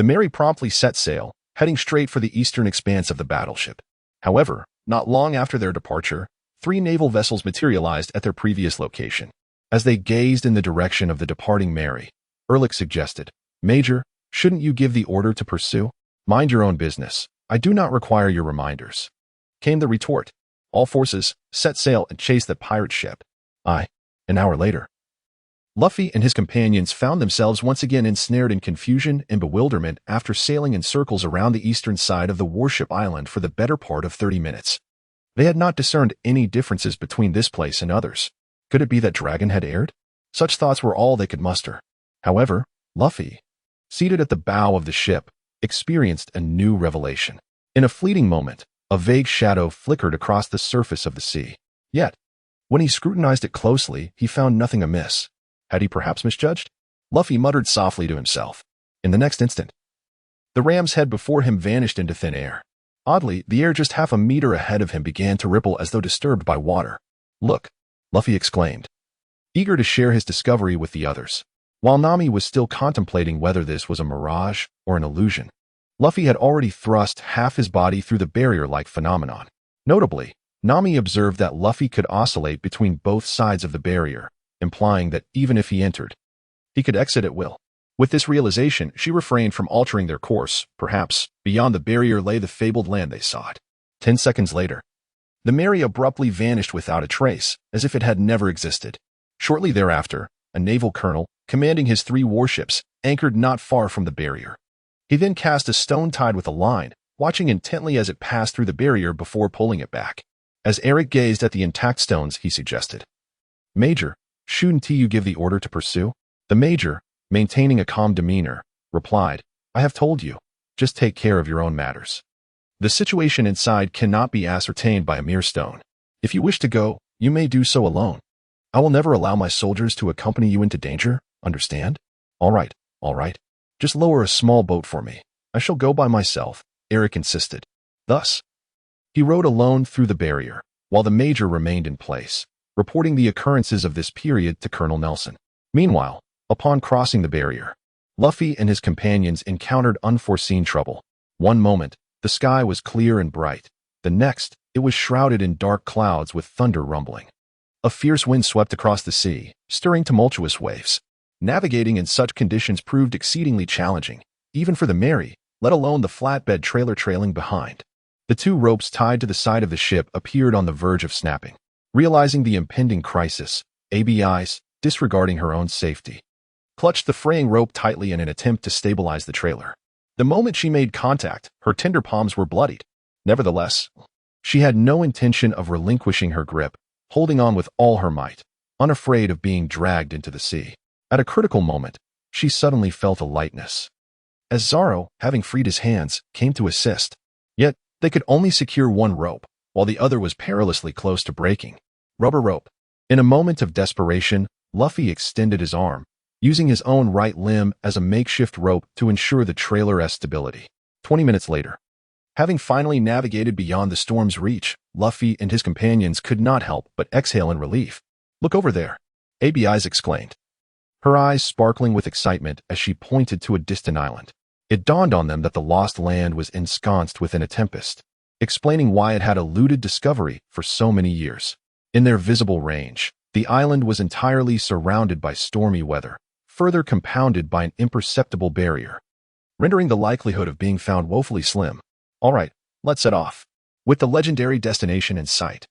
The Mary promptly set sail, heading straight for the eastern expanse of the battleship. However, not long after their departure, 3 naval vessels materialized at their previous location. As they gazed in the direction of the departing Mary, Ehrlich suggested, "Major, shouldn't you give the order to pursue? Mind your own business. I do not require your reminders." Came the retort. All forces set sail and chased the pirate ship. An hour later, Luffy and his companions found themselves once again ensnared in confusion and bewilderment after sailing in circles around the eastern side of the warship island for the better part of 30 minutes. They had not discerned any differences between this place and others. Could it be that Dragon had erred? Such thoughts were all they could muster. However, Luffy, seated at the bow of the ship, experienced a new revelation. In a fleeting moment, a vague shadow flickered across the surface of the sea. Yet, when he scrutinized it closely, he found nothing amiss. Had he perhaps misjudged? Luffy muttered softly to himself. In the next instant, the ram's head before him vanished into thin air. Oddly, the air just half a meter ahead of him began to ripple as though disturbed by water. "Look," Luffy exclaimed, eager to share his discovery with the others. While Nami was still contemplating whether this was a mirage or an illusion, Luffy had already thrust half his body through the barrier-like phenomenon. Notably, Nami observed that Luffy could oscillate between both sides of the barrier, implying that even if he entered, he could exit at will. With this realization, she refrained from altering their course. Perhaps, beyond the barrier lay the fabled land they sought. 10 seconds later, the Mary abruptly vanished without a trace, as if it had never existed. Shortly thereafter, a naval colonel, commanding his 3 warships, anchored not far from the barrier. He then cast a stone tied with a line, watching intently as it passed through the barrier before pulling it back. As Eric gazed at the intact stones, he suggested, "Major, shouldn't you give the order to pursue?" The Major, maintaining a calm demeanor, replied, "I have told you. Just take care of your own matters. The situation inside cannot be ascertained by a mere stone. If you wish to go, you may do so alone. I will never allow my soldiers to accompany you into danger, understand?" All right. Just lower a small boat for me. I shall go by myself," Eric insisted. Thus, he rowed alone through the barrier, while the Major remained in place, reporting the occurrences of this period to Colonel Nelson. Meanwhile, upon crossing the barrier, Luffy and his companions encountered unforeseen trouble. One moment, the sky was clear and bright. The next, it was shrouded in dark clouds with thunder rumbling. A fierce wind swept across the sea, stirring tumultuous waves. Navigating in such conditions proved exceedingly challenging, even for the Mary, let alone the flatbed trailer trailing behind. The 2 ropes tied to the side of the ship appeared on the verge of snapping. Realizing the impending crisis, ABI's, disregarding her own safety, clutched the fraying rope tightly in an attempt to stabilize the trailer. The moment she made contact, her tender palms were bloodied. Nevertheless, she had no intention of relinquishing her grip, holding on with all her might, unafraid of being dragged into the sea. At a critical moment, she suddenly felt a lightness, as Zoro, having freed his hands, came to assist. Yet, they could only secure one rope, while the other was perilously close to breaking. Rubber rope. In a moment of desperation, Luffy extended his arm, using his own right limb as a makeshift rope to ensure the trailer's stability. 20 minutes later, having finally navigated beyond the storm's reach, Luffy and his companions could not help but exhale in relief. "Look over there," ABI's exclaimed, her eyes sparkling with excitement as she pointed to a distant island. It dawned on them that the lost land was ensconced within a tempest, explaining why it had eluded discovery for so many years. In their visible range, the island was entirely surrounded by stormy weather, further compounded by an imperceptible barrier, rendering the likelihood of being found woefully slim. "All right, let's set off." With the legendary destination in sight,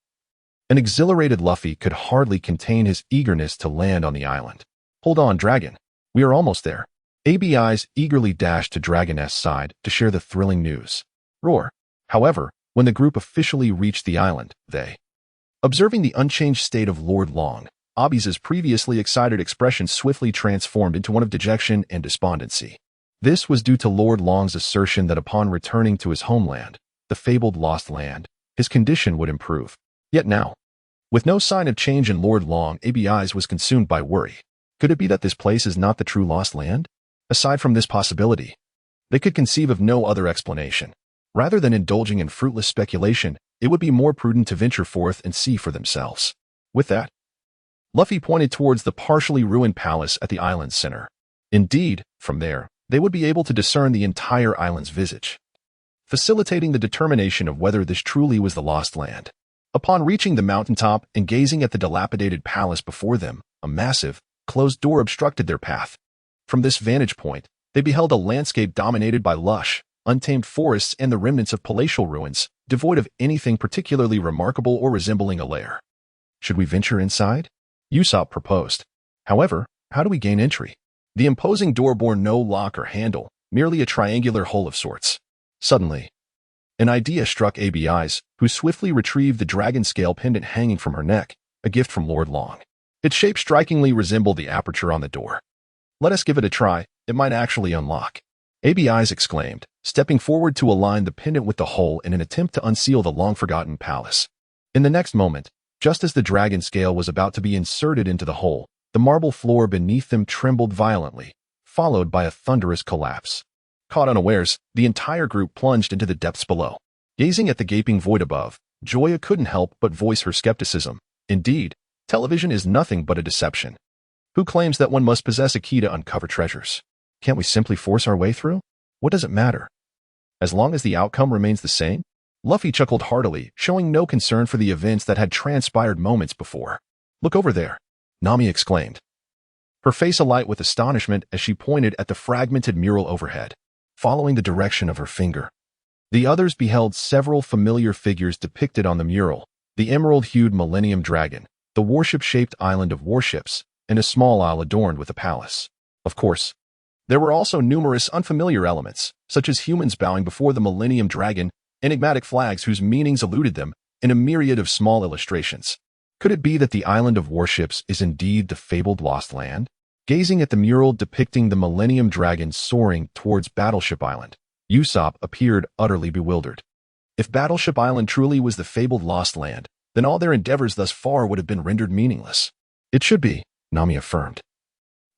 an exhilarated Luffy could hardly contain his eagerness to land on the island. "Hold on, Dragon. We are almost there." ABI's eagerly dashed to Dragon-S side to share the thrilling news. Roar. However, when the group officially reached the island, they, observing the unchanged state of Lord Long, Abi's previously excited expression swiftly transformed into one of dejection and despondency. This was due to Lord Long's assertion that upon returning to his homeland, the fabled lost land, his condition would improve. Yet now, with no sign of change in Lord Long, ABI's was consumed by worry. Could it be that this place is not the true lost land? Aside from this possibility, they could conceive of no other explanation. Rather than indulging in fruitless speculation, it would be more prudent to venture forth and see for themselves. With that, Luffy pointed towards the partially ruined palace at the island's center. Indeed, from there, they would be able to discern the entire island's visage, facilitating the determination of whether this truly was the Lost Land. Upon reaching the mountaintop and gazing at the dilapidated palace before them, a massive, closed door obstructed their path. From this vantage point, they beheld a landscape dominated by lush, untamed forests and the remnants of palatial ruins, devoid of anything particularly remarkable or resembling a lair. Should we venture inside? Usopp proposed. However, how do we gain entry? The imposing door bore no lock or handle, merely a triangular hole of sorts. Suddenly, an idea struck Abby's eyes, who swiftly retrieved the dragon scale pendant hanging from her neck, a gift from Lord Long. Its shape strikingly resembled the aperture on the door. Let us give it a try, it might actually unlock. Abby's exclaimed, stepping forward to align the pendant with the hole in an attempt to unseal the long-forgotten palace. In the next moment, just as the dragon scale was about to be inserted into the hole, the marble floor beneath them trembled violently, followed by a thunderous collapse. Caught unawares, the entire group plunged into the depths below. Gazing at the gaping void above, Joya couldn't help but voice her skepticism. Indeed, television is nothing but a deception. Who claims that one must possess a key to uncover treasures? Can't we simply force our way through? What does it matter? As long as the outcome remains the same? Luffy chuckled heartily, showing no concern for the events that had transpired moments before. Look over there, Nami exclaimed, her face alight with astonishment as she pointed at the fragmented mural overhead. Following the direction of her finger, the others beheld several familiar figures depicted on the mural: the emerald-hued Millennium Dragon, the warship-shaped island of warships, and a small isle adorned with a palace. Of course, there were also numerous unfamiliar elements, such as humans bowing before the Millennium Dragon, enigmatic flags whose meanings eluded them, and a myriad of small illustrations. Could it be that the island of warships is indeed the fabled Lost Land? Gazing at the mural depicting the Millennium Dragon soaring towards Battleship Island, Usopp appeared utterly bewildered. If Battleship Island truly was the fabled Lost Land, then all their endeavors thus far would have been rendered meaningless. It should be, Nami affirmed,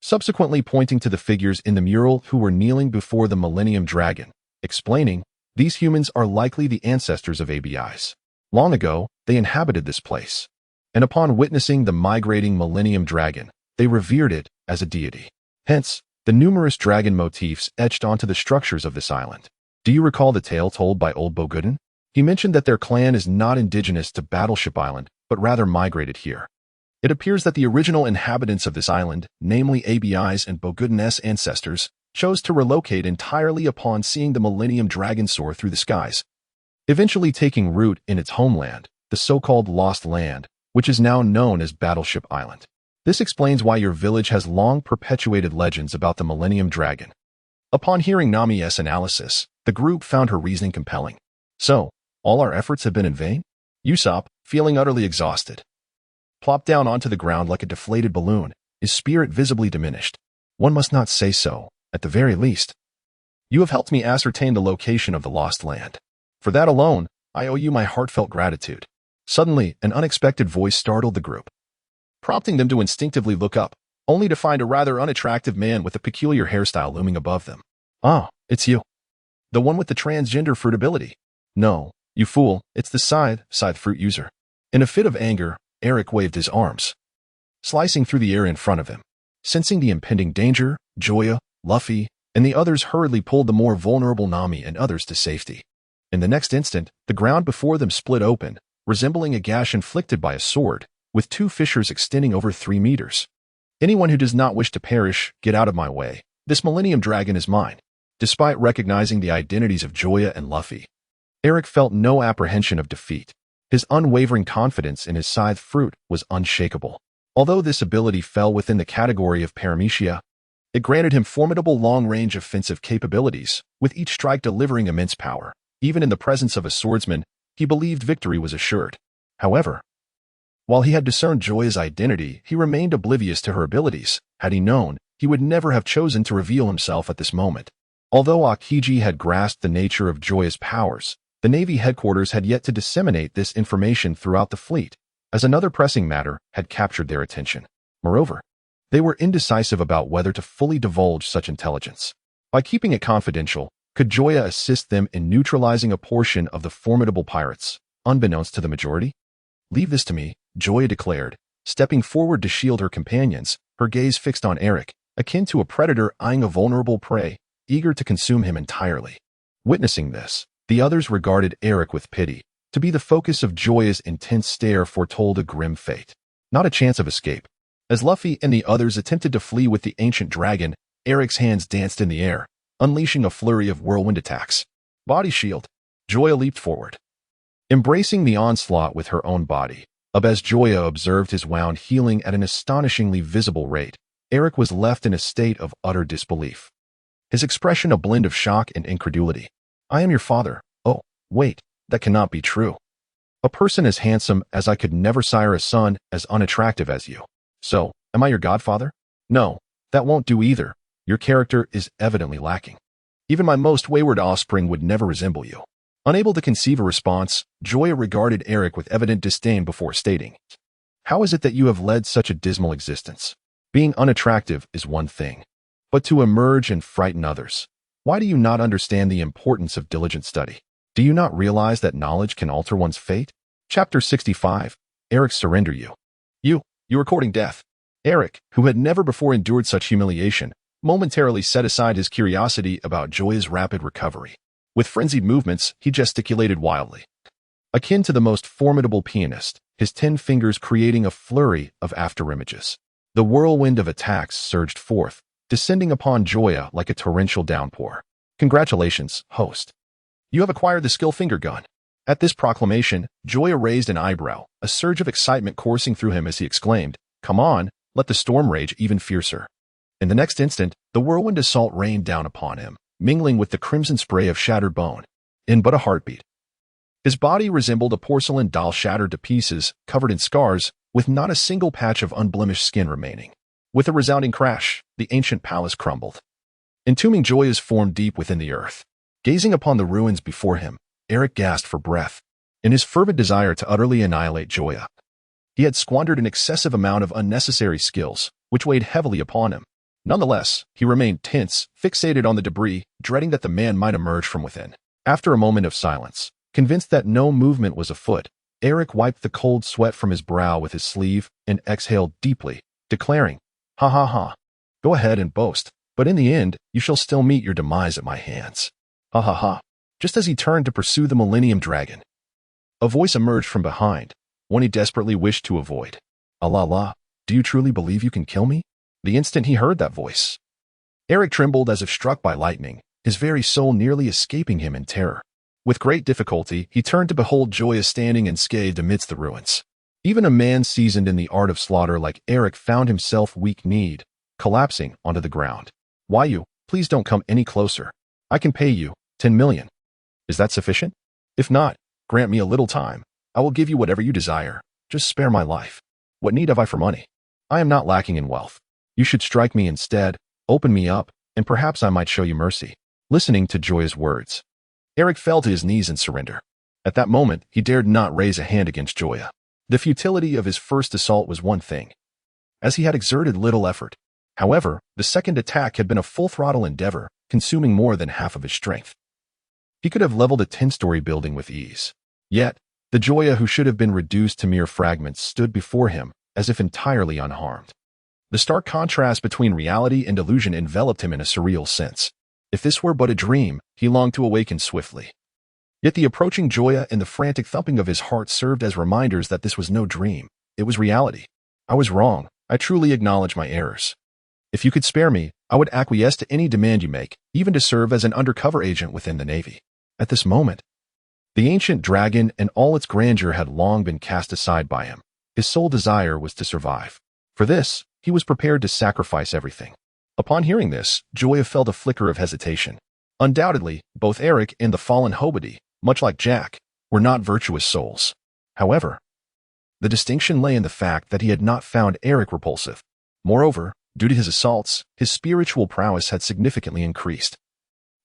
subsequently pointing to the figures in the mural who were kneeling before the Millennium Dragon, explaining, these humans are likely the ancestors of ABIs. Long ago, they inhabited this place, and upon witnessing the migrating Millennium Dragon, they revered it as a deity. Hence, the numerous dragon motifs etched onto the structures of this island. Do you recall the tale told by old Boguden? He mentioned that their clan is not indigenous to Battleship Island, but rather migrated here. It appears that the original inhabitants of this island, namely ABI's and Boguden's ancestors, chose to relocate entirely upon seeing the Millennium Dragon soar through the skies, eventually taking root in its homeland, the so-called Lost Land, which is now known as Battleship Island. This explains why your village has long perpetuated legends about the Millennium Dragon. Upon hearing Nami's analysis, the group found her reasoning compelling. So, all our efforts have been in vain? Usopp, feeling utterly exhausted, plopped down onto the ground like a deflated balloon, his spirit visibly diminished. One must not say so, at the very least. You have helped me ascertain the location of the Lost Land. For that alone, I owe you my heartfelt gratitude. Suddenly, an unexpected voice startled the group, prompting them to instinctively look up, only to find a rather unattractive man with a peculiar hairstyle looming above them. Ah, it's you. The one with the transgender fruit ability. No, you fool, it's the scythe fruit user. In a fit of anger, Eric waved his arms, slicing through the air in front of him. Sensing the impending danger, Joya, Luffy, and the others hurriedly pulled the more vulnerable Nami and others to safety. In the next instant, the ground before them split open, resembling a gash inflicted by a sword, with two fissures extending over 3 meters. Anyone who does not wish to perish, get out of my way. This Millennium Dragon is mine. Despite recognizing the identities of Joya and Luffy, Eric felt no apprehension of defeat. His unwavering confidence in his scythe fruit was unshakable. Although this ability fell within the category of paramecia, it granted him formidable long-range offensive capabilities, with each strike delivering immense power. Even in the presence of a swordsman, he believed victory was assured. However, while he had discerned Joya's identity, he remained oblivious to her abilities. Had he known, he would never have chosen to reveal himself at this moment. Although Aokiji had grasped the nature of Joya's powers, the Navy headquarters had yet to disseminate this information throughout the fleet, as another pressing matter had captured their attention. Moreover, they were indecisive about whether to fully divulge such intelligence. By keeping it confidential, could Joya assist them in neutralizing a portion of the formidable pirates, unbeknownst to the majority? Leave this to me, Joya declared, stepping forward to shield her companions, her gaze fixed on Eric, akin to a predator eyeing a vulnerable prey. eager to consume him entirely. Witnessing this, the others regarded Eric with pity. To be the focus of Joya's intense stare foretold a grim fate. Not a chance of escape. As Luffy and the others attempted to flee with the ancient dragon, Eric's hands danced in the air, unleashing a flurry of whirlwind attacks. Body shield. Joya leaped forward, embracing the onslaught with her own body. As Joya observed his wound healing at an astonishingly visible rate, Eric was left in a state of utter disbelief. His expression a blend of shock and incredulity. I am your father. Oh, wait, that cannot be true. A person as handsome as I could never sire a son as unattractive as you. So, am I your godfather? No, that won't do either. Your character is evidently lacking. Even my most wayward offspring would never resemble you. Unable to conceive a response, Joya regarded Eric with evident disdain before stating, How is it that you have led such a dismal existence? Being unattractive is one thing, but to emerge and frighten others. Why do you not understand the importance of diligent study? Do you not realize that knowledge can alter one's fate? Chapter 65. Eric surrender you. You are courting death. Eric, who had never before endured such humiliation, momentarily set aside his curiosity about Joya's rapid recovery. With frenzied movements, he gesticulated wildly. Akin to the most formidable pianist, his 10 fingers creating a flurry of afterimages. The whirlwind of attacks surged forth, descending upon Joya like a torrential downpour. Congratulations, host. You have acquired the skill finger gun. At this proclamation, Joya raised an eyebrow, a surge of excitement coursing through him as he exclaimed, Come on, let the storm rage even fiercer. In the next instant, the whirlwind assault rained down upon him, mingling with the crimson spray of shattered bone. In but a heartbeat, his body resembled a porcelain doll shattered to pieces, covered in scars, with not a single patch of unblemished skin remaining. With a resounding crash, the ancient palace crumbled, entombing Joya's form deep within the earth. Gazing upon the ruins before him, Eric gasped for breath. In his fervent desire to utterly annihilate Joya, he had squandered an excessive amount of unnecessary skills, which weighed heavily upon him. Nonetheless, he remained tense, fixated on the debris, dreading that the man might emerge from within. After a moment of silence, convinced that no movement was afoot, Eric wiped the cold sweat from his brow with his sleeve and exhaled deeply, declaring, Ha ha ha. Go ahead and boast, but in the end, you shall still meet your demise at my hands. Ha ha ha. Just as he turned to pursue the Millennium Dragon, a voice emerged from behind, one he desperately wished to avoid. Allah la, do you truly believe you can kill me? The instant he heard that voice, Eric trembled as if struck by lightning, his very soul nearly escaping him in terror. With great difficulty, he turned to behold Joya standing unscathed amidst the ruins. Even a man seasoned in the art of slaughter like Eric found himself weak-kneed, collapsing onto the ground. Why you? Please don't come any closer. I can pay you 10 million. Is that sufficient? If not, grant me a little time. I will give you whatever you desire. Just spare my life. What need have I for money? I am not lacking in wealth. You should strike me instead, open me up, and perhaps I might show you mercy. Listening to Joya's words, Eric fell to his knees in surrender. At that moment, he dared not raise a hand against Joya. The futility of his first assault was one thing, as he had exerted little effort. However, the second attack had been a full-throttle endeavor, consuming more than half of his strength. He could have leveled a 10-story building with ease. Yet, the Joya who should have been reduced to mere fragments stood before him, as if entirely unharmed. The stark contrast between reality and illusion enveloped him in a surreal sense. If this were but a dream, he longed to awaken swiftly. Yet the approaching Joya and the frantic thumping of his heart served as reminders that this was no dream. It was reality. I was wrong. I truly acknowledge my errors. If you could spare me, I would acquiesce to any demand you make, even to serve as an undercover agent within the Navy. At this moment, the ancient dragon and all its grandeur had long been cast aside by him. His sole desire was to survive. For this, he was prepared to sacrifice everything. Upon hearing this, Joya felt a flicker of hesitation. Undoubtedly, both Eric and the fallen Hobody, much like Jack, were not virtuous souls. However, the distinction lay in the fact that he had not found Eric repulsive. Moreover, due to his assaults, his spiritual prowess had significantly increased,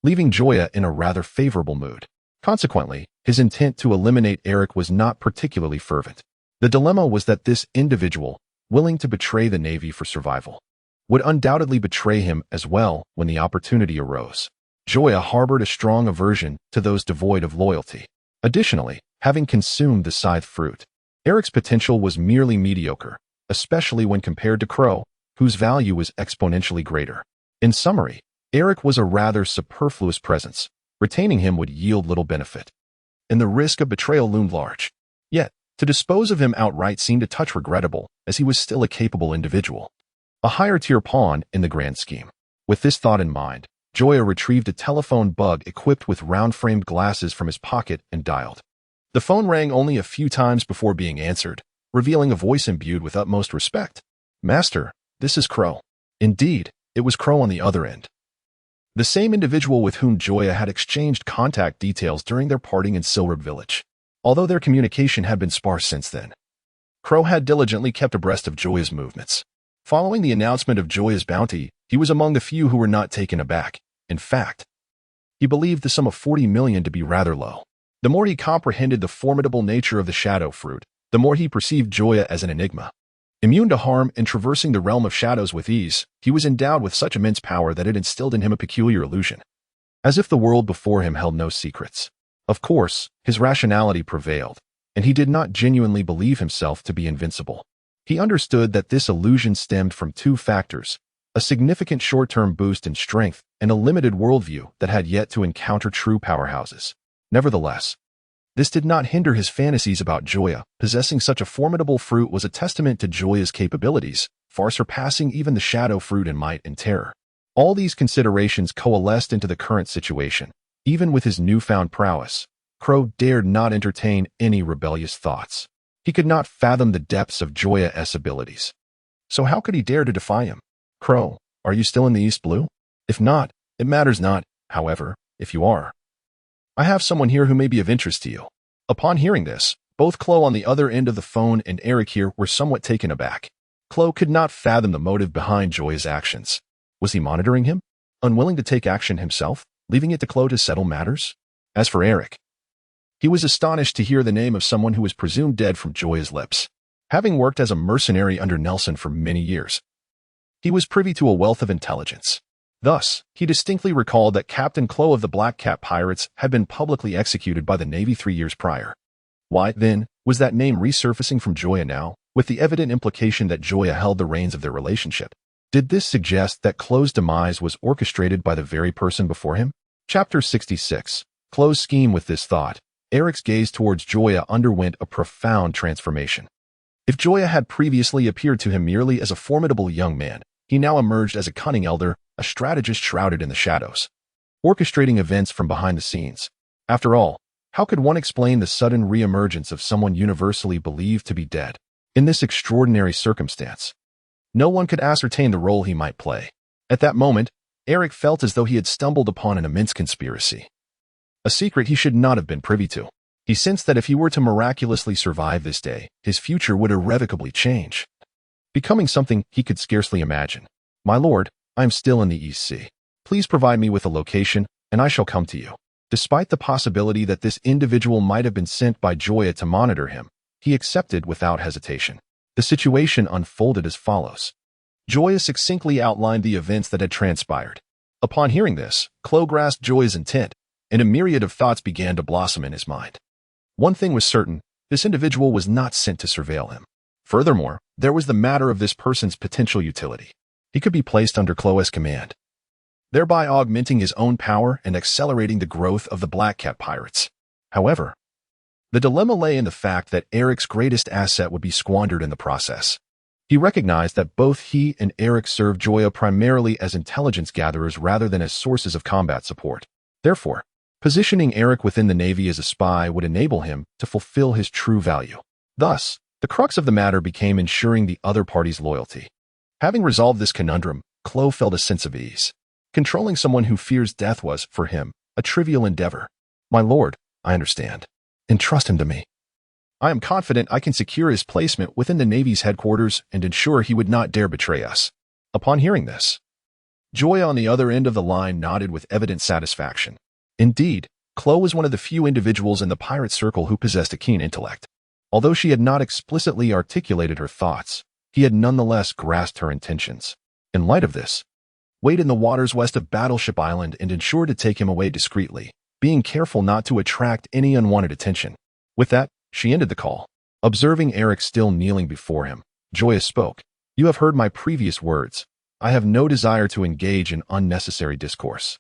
leaving Joya in a rather favorable mood. Consequently, his intent to eliminate Eric was not particularly fervent. The dilemma was that this individual, willing to betray the Navy for survival, would undoubtedly betray him as well when the opportunity arose. Joya harbored a strong aversion to those devoid of loyalty. Additionally, having consumed the scythe fruit, Eric's potential was merely mediocre, especially when compared to Crow, whose value was exponentially greater. In summary, Eric was a rather superfluous presence. Retaining him would yield little benefit, and the risk of betrayal loomed large. Yet, to dispose of him outright seemed a touch regrettable, as he was still a capable individual. A higher-tier pawn in the grand scheme. With this thought in mind, Joya retrieved a telephone bug equipped with round-framed glasses from his pocket and dialed. The phone rang only a few times before being answered, revealing a voice imbued with utmost respect. "Master, this is Crow." Indeed, it was Crow on the other end. The same individual with whom Joya had exchanged contact details during their parting in Silver Village. Although their communication had been sparse since then, Crow had diligently kept abreast of Joya's movements. Following the announcement of Joya's bounty, he was among the few who were not taken aback. In fact, he believed the sum of 40 million to be rather low. The more he comprehended the formidable nature of the shadow fruit, the more he perceived Joya as an enigma. Immune to harm and traversing the realm of shadows with ease, he was endowed with such immense power that it instilled in him a peculiar illusion, as if the world before him held no secrets. Of course, his rationality prevailed, and he did not genuinely believe himself to be invincible. He understood that this illusion stemmed from two factors: a significant short-term boost in strength and a limited worldview that had yet to encounter true powerhouses. Nevertheless, this did not hinder his fantasies about Joya. Possessing such a formidable fruit was a testament to Joya's capabilities, far surpassing even the shadow fruit in might and terror. All these considerations coalesced into the current situation. Even with his newfound prowess, Crow dared not entertain any rebellious thoughts. He could not fathom the depths of Joya's abilities. So how could he dare to defy him? "Crow, are you still in the East Blue? If not, it matters not. However, if you are, I have someone here who may be of interest to you." Upon hearing this, both Chloe on the other end of the phone and Eric here were somewhat taken aback. Chloe could not fathom the motive behind Joya's actions. Was he monitoring him? Unwilling to take action himself, leaving it to Chloe to settle matters? As for Eric, he was astonished to hear the name of someone who was presumed dead from Joya's lips. Having worked as a mercenary under Nelson for many years, he was privy to a wealth of intelligence. Thus, he distinctly recalled that Captain Chloe of the Black Cat Pirates had been publicly executed by the Navy 3 years prior. Why, then, was that name resurfacing from Joya now, with the evident implication that Joya held the reins of their relationship? Did this suggest that Chloe's demise was orchestrated by the very person before him? Chapter 66. Chloe's scheme. With this thought, Eric's gaze towards Joya underwent a profound transformation. If Joya had previously appeared to him merely as a formidable young man, he now emerged as a cunning elder, a strategist shrouded in the shadows, orchestrating events from behind the scenes. After all, how could one explain the sudden re-emergence of someone universally believed to be dead? In this extraordinary circumstance, no one could ascertain the role he might play. At that moment, Eric felt as though he had stumbled upon an immense conspiracy, a secret he should not have been privy to. He sensed that if he were to miraculously survive this day, his future would irrevocably change, becoming something he could scarcely imagine. "My lord, I am still in the East Sea. Please provide me with a location, and I shall come to you." Despite the possibility that this individual might have been sent by Joya to monitor him, he accepted without hesitation. The situation unfolded as follows. Joya succinctly outlined the events that had transpired. Upon hearing this, Chloe grasped Joya's intent, and a myriad of thoughts began to blossom in his mind. One thing was certain: this individual was not sent to surveil him. Furthermore, there was the matter of this person's potential utility. He could be placed under Chloe's command, thereby augmenting his own power and accelerating the growth of the Black Cat Pirates. However, the dilemma lay in the fact that Eric's greatest asset would be squandered in the process. He recognized that both he and Eric served Joya primarily as intelligence gatherers rather than as sources of combat support. Therefore, positioning Eric within the Navy as a spy would enable him to fulfill his true value. Thus, the crux of the matter became ensuring the other party's loyalty. Having resolved this conundrum, Chloe felt a sense of ease. Controlling someone who fears death was, for him, a trivial endeavor. "My lord, I understand. Entrust him to me. I am confident I can secure his placement within the Navy's headquarters and ensure he would not dare betray us." Upon hearing this, Joya on the other end of the line nodded with evident satisfaction. Indeed, Chloe was one of the few individuals in the pirate circle who possessed a keen intellect. Although she had not explicitly articulated her thoughts, he had nonetheless grasped her intentions. In light of this, wait in the waters west of Battleship Island and ensure to take him away discreetly, being careful not to attract any unwanted attention. With that, she ended the call. Observing Eric still kneeling before him, Joya spoke. "You have heard my previous words. I have no desire to engage in unnecessary discourse.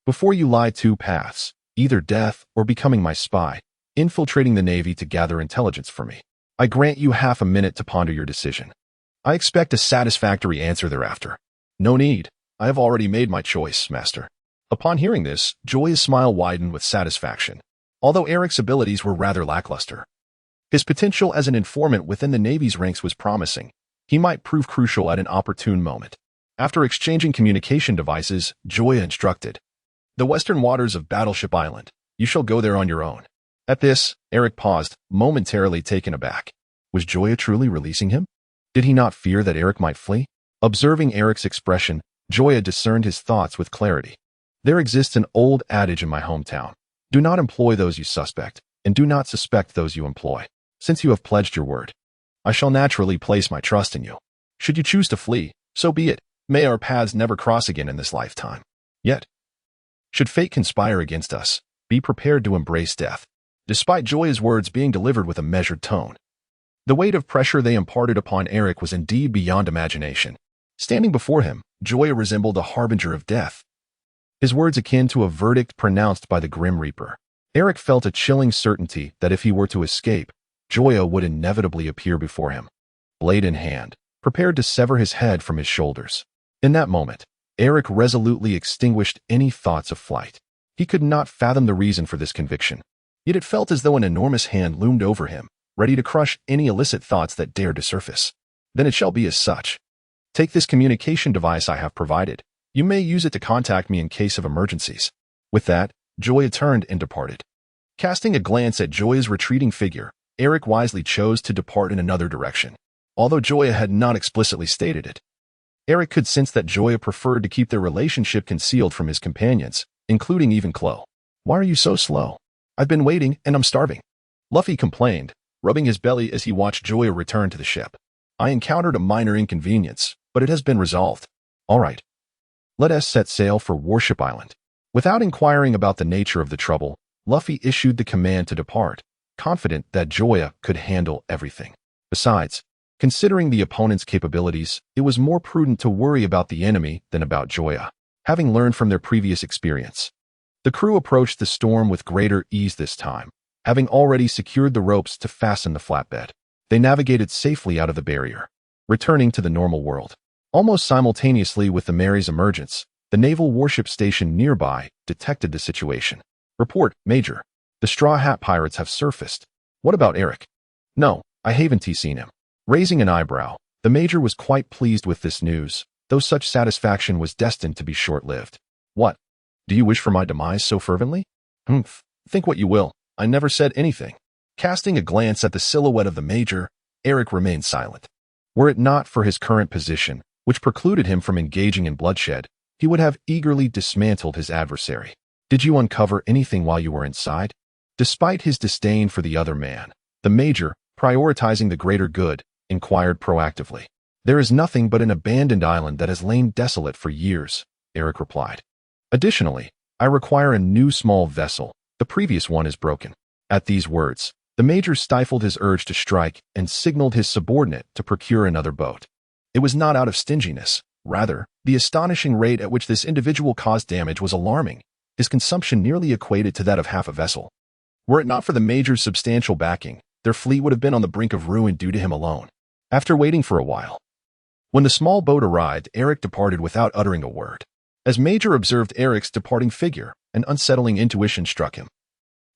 Before you lie two paths, either death or becoming my spy, infiltrating the Navy to gather intelligence for me. I grant you half a minute to ponder your decision. I expect a satisfactory answer thereafter. No need. I have already made my choice, Master. Upon hearing this, Joya's smile widened with satisfaction. Although Eric's abilities were rather lackluster, his potential as an informant within the Navy's ranks was promising. He might prove crucial at an opportune moment. After exchanging communication devices, Joya instructed, "The western waters of Battleship Island. You shall go there on your own." At this, Eric paused, momentarily taken aback. Was Joya truly releasing him? Did he not fear that Eric might flee? Observing Eric's expression, Joya discerned his thoughts with clarity. There exists an old adage in my hometown. Do not employ those you suspect, and do not suspect those you employ. Since you have pledged your word, I shall naturally place my trust in you. Should you choose to flee, so be it. May our paths never cross again in this lifetime. Yet, should fate conspire against us, be prepared to embrace death. Despite Joya's words being delivered with a measured tone, the weight of pressure they imparted upon Eric was indeed beyond imagination. Standing before him, Joya resembled a harbinger of death, his words akin to a verdict pronounced by the Grim Reaper. Eric felt a chilling certainty that if he were to escape, Joya would inevitably appear before him, blade in hand, prepared to sever his head from his shoulders. In that moment, Eric resolutely extinguished any thoughts of flight. He could not fathom the reason for this conviction, yet it felt as though an enormous hand loomed over him, ready to crush any illicit thoughts that dared to surface. Then it shall be as such. Take this communication device I have provided. You may use it to contact me in case of emergencies. With that, Joya turned and departed. Casting a glance at Joya's retreating figure, Eric wisely chose to depart in another direction. Although Joya had not explicitly stated it, Eric could sense that Joya preferred to keep their relationship concealed from his companions, including even Chloe. "Why are you so slow? I've been waiting and I'm starving," Luffy complained, rubbing his belly as he watched Joya return to the ship. "I encountered a minor inconvenience, but it has been resolved. All right. Let us set sail for Warship Island." Without inquiring about the nature of the trouble, Luffy issued the command to depart, confident that Joya could handle everything. Besides, considering the opponent's capabilities, it was more prudent to worry about the enemy than about Joya, having learned from their previous experience. The crew approached the storm with greater ease this time, having already secured the ropes to fasten the flatbed. They navigated safely out of the barrier, returning to the normal world. Almost simultaneously with the Mary's emergence, the naval warship station nearby detected the situation. "Report, Major. The Straw Hat Pirates have surfaced. What about Eric?" "No, I haven't seen him." Raising an eyebrow, the Major was quite pleased with this news, though such satisfaction was destined to be short-lived. "What? Do you wish for my demise so fervently?" "Humph. Think what you will. I never said anything." Casting a glance at the silhouette of the Major, Eric remained silent. Were it not for his current position, which precluded him from engaging in bloodshed, he would have eagerly dismantled his adversary. "Did you uncover anything while you were inside?" Despite his disdain for the other man, the Major, prioritizing the greater good, inquired proactively. "There is nothing but an abandoned island that has lain desolate for years," Eric replied. "Additionally, I require a new small vessel. The previous one is broken." At these words, the Major stifled his urge to strike and signaled his subordinate to procure another boat. It was not out of stinginess. Rather, the astonishing rate at which this individual caused damage was alarming. His consumption nearly equated to that of half a vessel. Were it not for the Major's substantial backing, their fleet would have been on the brink of ruin due to him alone. After waiting for a while, when the small boat arrived, Eric departed without uttering a word. As Major observed Eric's departing figure, an unsettling intuition struck him.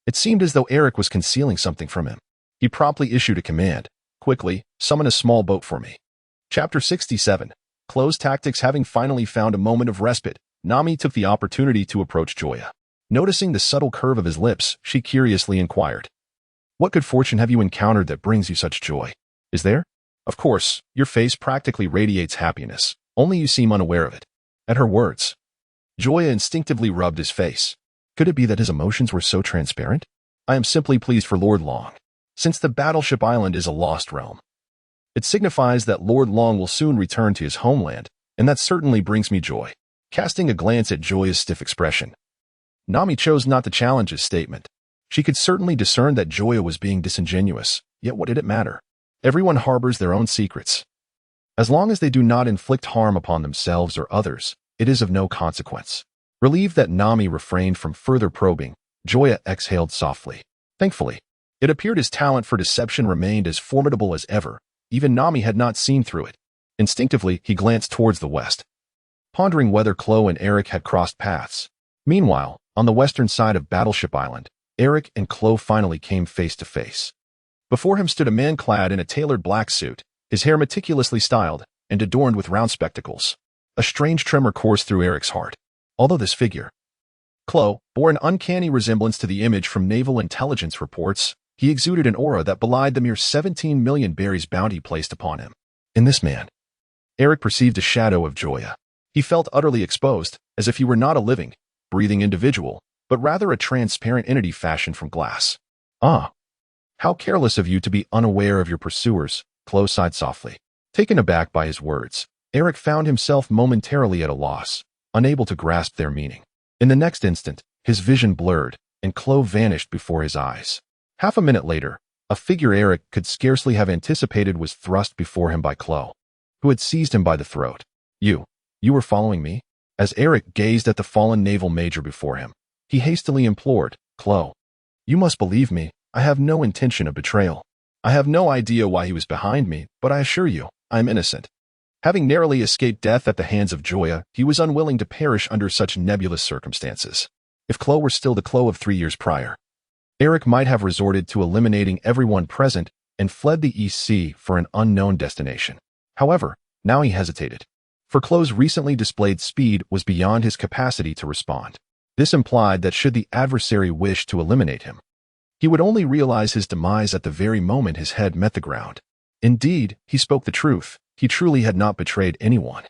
It seemed as though Eric was concealing something from him. He promptly issued a command. "Quickly, summon a small boat for me." Chapter 67. Closed tactics. Having finally found a moment of respite, Nami took the opportunity to approach Joya. Noticing the subtle curve of his lips, she curiously inquired, "What good fortune have you encountered that brings you such joy? Is there?" "Of course, your face practically radiates happiness, only you seem unaware of it." At her words, Joya instinctively rubbed his face. Could it be that his emotions were so transparent? "I am simply pleased for Lord Long. Since the Battleship Island is a lost realm, it signifies that Lord Long will soon return to his homeland, and that certainly brings me joy." Casting a glance at Joya's stiff expression, Nami chose not to challenge his statement. She could certainly discern that Joya was being disingenuous, yet what did it matter? Everyone harbors their own secrets. As long as they do not inflict harm upon themselves or others, it is of no consequence. Relieved that Nami refrained from further probing, Joya exhaled softly. Thankfully, it appeared his talent for deception remained as formidable as ever. Even Nami had not seen through it. Instinctively, he glanced towards the west, pondering whether Chloe and Eric had crossed paths. Meanwhile, on the western side of Battleship Island, Eric and Chloe finally came face to face. Before him stood a man clad in a tailored black suit, his hair meticulously styled and adorned with round spectacles. A strange tremor coursed through Eric's heart. Although this figure, Chloe, bore an uncanny resemblance to the image from naval intelligence reports, he exuded an aura that belied the mere 17 million berries bounty placed upon him. In this man, Eric perceived a shadow of Joya. He felt utterly exposed, as if he were not a living, breathing individual, but rather a transparent entity fashioned from glass. Ah, how careless of you to be unaware of your pursuers, Chloe sighed softly. Taken aback by his words, Eric found himself momentarily at a loss, unable to grasp their meaning. In the next instant, his vision blurred, and Chloe vanished before his eyes. Half a minute later, a figure Eric could scarcely have anticipated was thrust before him by Chloe, who had seized him by the throat. You were following me? As Eric gazed at the fallen naval major before him, he hastily implored, Chloe, you must believe me, I have no intention of betrayal. I have no idea why he was behind me, but I assure you, I am innocent. Having narrowly escaped death at the hands of Joya, he was unwilling to perish under such nebulous circumstances. If Chloe were still the Chloe of 3 years prior, Eric might have resorted to eliminating everyone present and fled the East Sea for an unknown destination. However, now he hesitated, for Chloe's recently displayed speed was beyond his capacity to respond. This implied that should the adversary wish to eliminate him, he would only realize his demise at the very moment his head met the ground. Indeed, he spoke the truth. He truly had not betrayed anyone.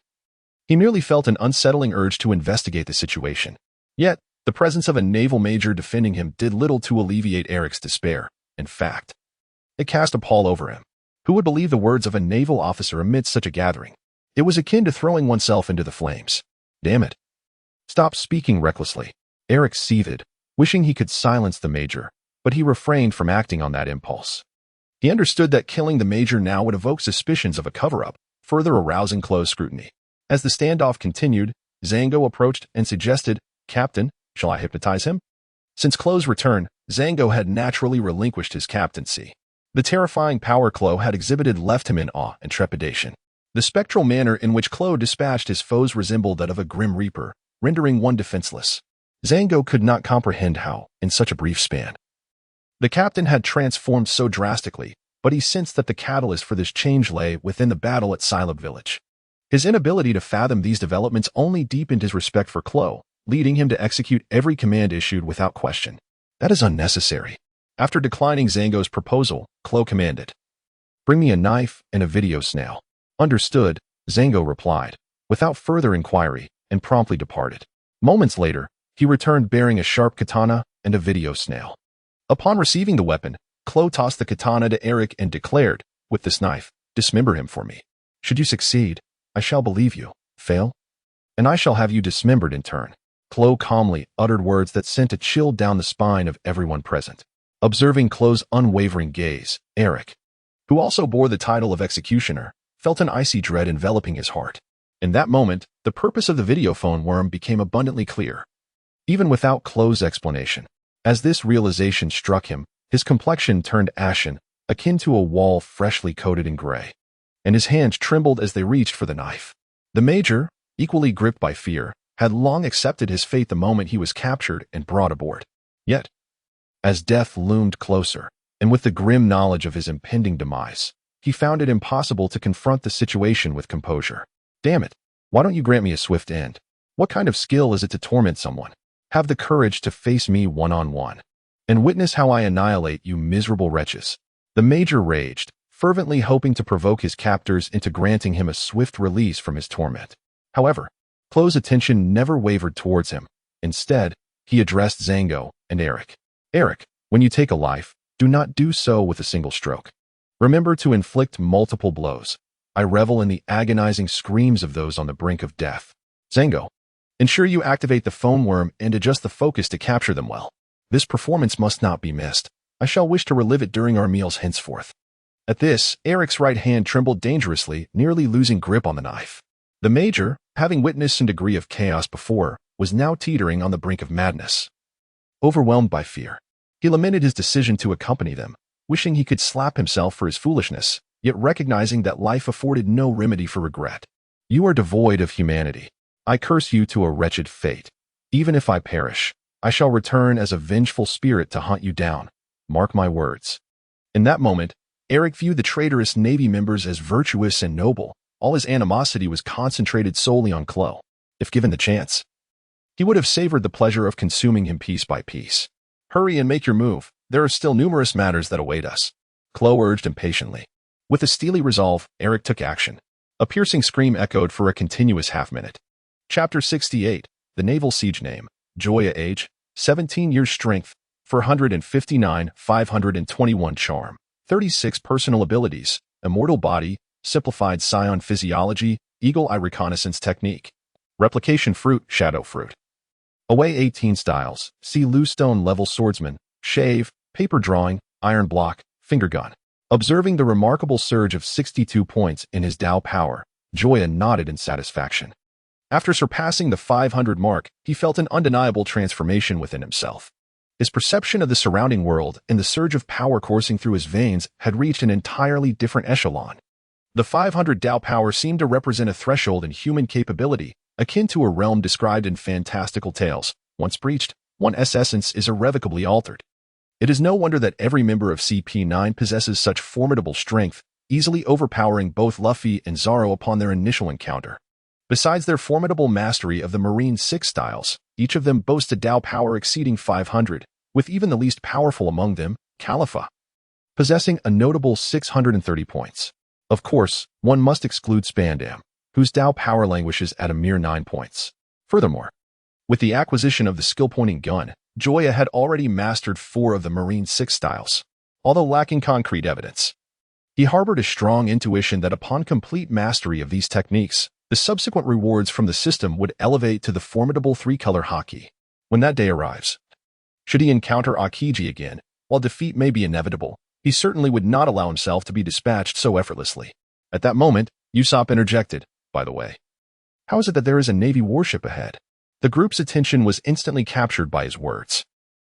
He merely felt an unsettling urge to investigate the situation. Yet, the presence of a naval major defending him did little to alleviate Eric's despair. In fact, it cast a pall over him. Who would believe the words of a naval officer amidst such a gathering? It was akin to throwing oneself into the flames. Damn it. Stop speaking recklessly. Eric seethed, wishing he could silence the major, but he refrained from acting on that impulse. He understood that killing the major now would evoke suspicions of a cover-up, further arousing close scrutiny. As the standoff continued, Zango approached and suggested, Captain, shall I hypnotize him? Since Chloe's return, Zango had naturally relinquished his captaincy. The terrifying power Chloe had exhibited left him in awe and trepidation. The spectral manner in which Chloe dispatched his foes resembled that of a grim reaper, rendering one defenseless. Zango could not comprehend how, in such a brief span, the captain had transformed so drastically, but he sensed that the catalyst for this change lay within the battle at Silab Village. His inability to fathom these developments only deepened his respect for Chloe, leading him to execute every command issued without question. That is unnecessary. After declining Zango's proposal, Chloe commanded, Bring me a knife and a video snail. Understood, Zango replied, without further inquiry, and promptly departed. Moments later, he returned bearing a sharp katana and a video snail. Upon receiving the weapon, Chloe tossed the katana to Eric and declared, with this knife, dismember him for me. Should you succeed, I shall believe you. Fail? And I shall have you dismembered in turn. Chloe calmly uttered words that sent a chill down the spine of everyone present. Observing Chloe's unwavering gaze, Eric, who also bore the title of executioner, felt an icy dread enveloping his heart. In that moment, the purpose of the videophone worm became abundantly clear. Even without Chloe's explanation, as this realization struck him, his complexion turned ashen, akin to a wall freshly coated in gray, and his hands trembled as they reached for the knife. The major, equally gripped by fear, had long accepted his fate the moment he was captured and brought aboard. Yet, as death loomed closer, and with the grim knowledge of his impending demise, he found it impossible to confront the situation with composure. Damn it, why don't you grant me a swift end? What kind of skill is it to torment someone? Have the courage to face me one-on-one, and witness how I annihilate you miserable wretches. The major raged, fervently hoping to provoke his captors into granting him a swift release from his torment. However, Chloe's attention never wavered towards him. Instead, he addressed Zango and Eric. Eric, when you take a life, do not do so with a single stroke. Remember to inflict multiple blows. I revel in the agonizing screams of those on the brink of death. Zango, ensure you activate the phone worm and adjust the focus to capture them well. This performance must not be missed. I shall wish to relive it during our meals henceforth. At this, Eric's right hand trembled dangerously, nearly losing grip on the knife. The Major, having witnessed some degree of chaos before, was now teetering on the brink of madness. Overwhelmed by fear, he lamented his decision to accompany them, wishing he could slap himself for his foolishness, yet recognizing that life afforded no remedy for regret. You are devoid of humanity. I curse you to a wretched fate. Even if I perish, I shall return as a vengeful spirit to hunt you down. Mark my words. In that moment, Eric viewed the traitorous Navy members as virtuous and noble. All his animosity was concentrated solely on Chloe. If given the chance, he would have savored the pleasure of consuming him piece by piece. Hurry and make your move. There are still numerous matters that await us, Chloe urged impatiently. With a steely resolve, Eric took action. A piercing scream echoed for a continuous half-minute. Chapter 68, The Naval Siege. Name, Joya. Age, 17 years. Strength, 459, 521 Charm, 36 Personal Abilities, Immortal Body, Simplified Saiyan Physiology, Eagle Eye Reconnaissance Technique. Replication Fruit, Shadow Fruit. Away 18 Styles, see Stone Level Swordsman, Shave, Paper Drawing, Iron Block, Finger Gun. Observing the remarkable surge of 62 points in his Dao power, Joya nodded in satisfaction. After surpassing the 500 mark, he felt an undeniable transformation within himself. His perception of the surrounding world and the surge of power coursing through his veins had reached an entirely different echelon. The 500 Dao power seemed to represent a threshold in human capability, akin to a realm described in fantastical tales. Once breached, one's essence is irrevocably altered. It is no wonder that every member of CP9 possesses such formidable strength, easily overpowering both Luffy and Zoro upon their initial encounter. Besides their formidable mastery of the Marine 6 styles, each of them boasts a Dao power exceeding 500, with even the least powerful among them, Califa, possessing a notable 630 points. Of course, one must exclude Spandam, whose Dao power languishes at a mere 9 points. Furthermore, with the acquisition of the skill-pointing gun, Joya had already mastered 4 of the Marine 6 styles, although lacking concrete evidence. He harbored a strong intuition that upon complete mastery of these techniques, the subsequent rewards from the system would elevate to the formidable 3-color Haki. When that day arrives, should he encounter Akiji again, while defeat may be inevitable, he certainly would not allow himself to be dispatched so effortlessly. At that moment, Usopp interjected, "By the way, how is it that there is a Navy warship ahead?" The group's attention was instantly captured by his words.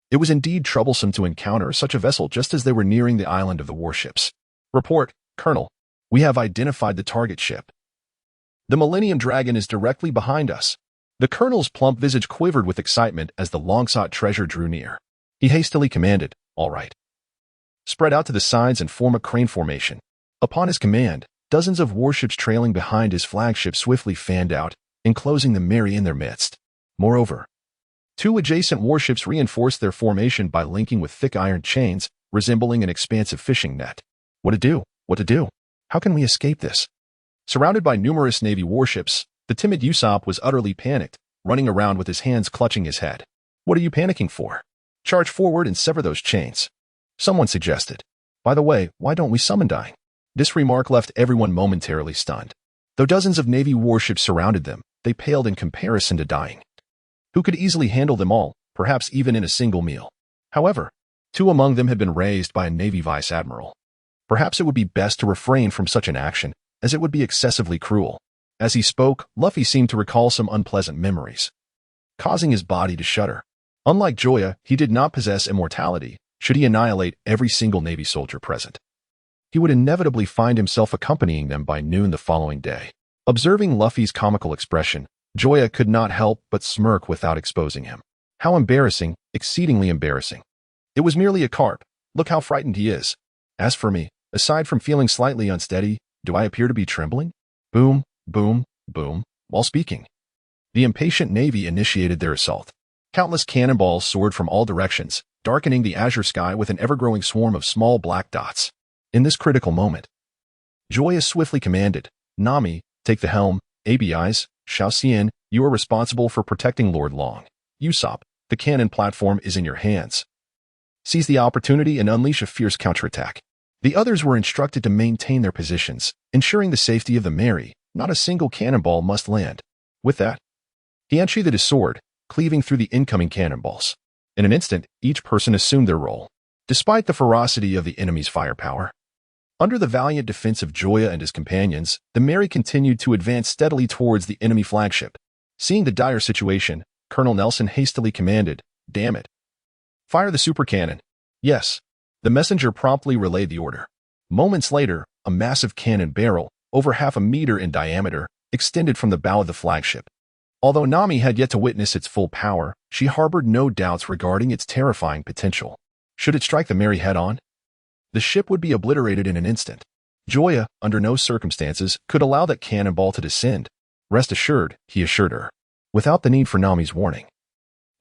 It was indeed troublesome to encounter such a vessel just as they were nearing the island of the warships. "Report, Colonel. We have identified the target ship. The Millennium Dragon is directly behind us." The colonel's plump visage quivered with excitement as the long-sought treasure drew near. He hastily commanded, "All right. Spread out to the sides and form a crane formation." Upon his command, dozens of warships trailing behind his flagship swiftly fanned out, enclosing the Mary in their midst. Moreover, 2 adjacent warships reinforced their formation by linking with thick iron chains, resembling an expansive fishing net. What to do? What to do? How can we escape this? Surrounded by numerous Navy warships, the timid Usopp was utterly panicked, running around with his hands clutching his head. "What are you panicking for? Charge forward and sever those chains," someone suggested. "By the way, why don't we summon Dying?" This remark left everyone momentarily stunned. Though dozens of Navy warships surrounded them, they paled in comparison to Dying, who could easily handle them all, perhaps even in a single meal. However, 2 among them had been raised by a Navy vice admiral. Perhaps it would be best to refrain from such an action, as it would be excessively cruel. As he spoke, Luffy seemed to recall some unpleasant memories, causing his body to shudder. Unlike Joya, he did not possess immortality. Should he annihilate every single Navy soldier present, he would inevitably find himself accompanying them by noon the following day. Observing Luffy's comical expression, Joya could not help but smirk without exposing him. How embarrassing, exceedingly embarrassing. It was merely a carp. Look how frightened he is. As for me, aside from feeling slightly unsteady, do I appear to be trembling? Boom, boom, boom. While speaking, the impatient Navy initiated their assault. Countless cannonballs soared from all directions, darkening the azure sky with an ever-growing swarm of small black dots. In this critical moment, Joya swiftly commanded, "Nami, take the helm. ABIs, Shao Xian, you are responsible for protecting Lord Long. Usopp, the cannon platform is in your hands. Seize the opportunity and unleash a fierce counterattack." The others were instructed to maintain their positions, ensuring the safety of the Mary. Not a single cannonball must land. With that, he unsheathed his sword, cleaving through the incoming cannonballs. In an instant, each person assumed their role. Despite the ferocity of the enemy's firepower, Under the valiant defense of Joya and his companions, the Mary continued to advance steadily towards the enemy flagship. Seeing the dire situation, Colonel Nelson hastily commanded, "Damn it. Fire the super cannon." "Yes." The messenger promptly relayed the order. Moments later, a massive cannon barrel, over half a meter in diameter, extended from the bow of the flagship. Although Nami had yet to witness its full power, she harbored no doubts regarding its terrifying potential. Should it strike the Mary head-on, the ship would be obliterated in an instant. Joya, under no circumstances, could allow that cannonball to descend. Rest assured, he assured her, without the need for Nami's warning.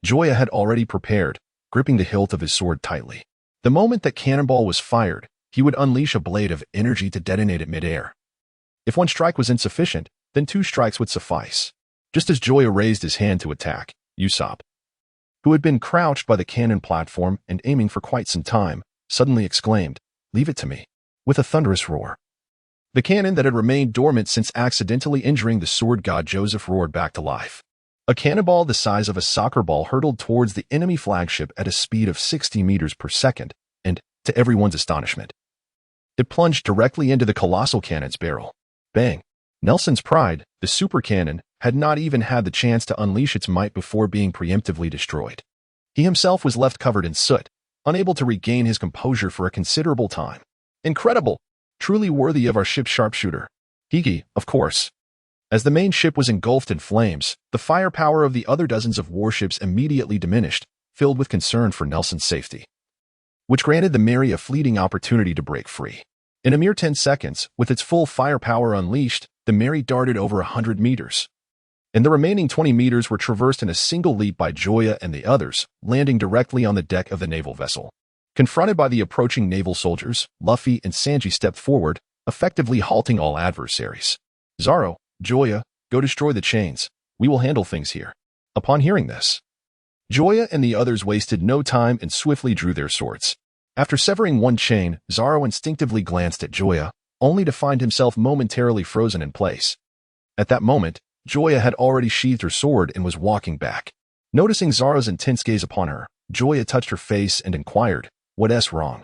Joya had already prepared, gripping the hilt of his sword tightly. The moment that cannonball was fired, he would unleash a blade of energy to detonate it mid-air. If one strike was insufficient, then 2 strikes would suffice. Just as Joya raised his hand to attack, Usopp, who had been crouched by the cannon platform and aiming for quite some time, suddenly exclaimed, "Leave it to me," with a thunderous roar. The cannon that had remained dormant since accidentally injuring the sword god Joseph roared back to life. A cannonball the size of a soccer ball hurtled towards the enemy flagship at a speed of 60 meters per second, and, to everyone's astonishment, it plunged directly into the colossal cannon's barrel. Bang! Nelson's pride, the super cannon, had not even had the chance to unleash its might before being preemptively destroyed. He himself was left covered in soot, unable to regain his composure for a considerable time. Incredible! Truly worthy of our ship's sharpshooter. Hiki, of course. As the main ship was engulfed in flames, the firepower of the other dozens of warships immediately diminished, filled with concern for Nelson's safety, which granted the Mary a fleeting opportunity to break free. In a mere 10 seconds, with its full firepower unleashed, the Mary darted over 100 meters. And the remaining 20 meters were traversed in a single leap by Joya and the others, landing directly on the deck of the naval vessel. Confronted by the approaching naval soldiers, Luffy and Sanji stepped forward, effectively halting all adversaries. "Zoro, Joya, go destroy the chains. We will handle things here." Upon hearing this, Joya and the others wasted no time and swiftly drew their swords. After severing one chain, Zoro instinctively glanced at Joya, only to find himself momentarily frozen in place. At that moment, Joya had already sheathed her sword and was walking back. Noticing Zoro's intense gaze upon her, Joya touched her face and inquired, "What's wrong?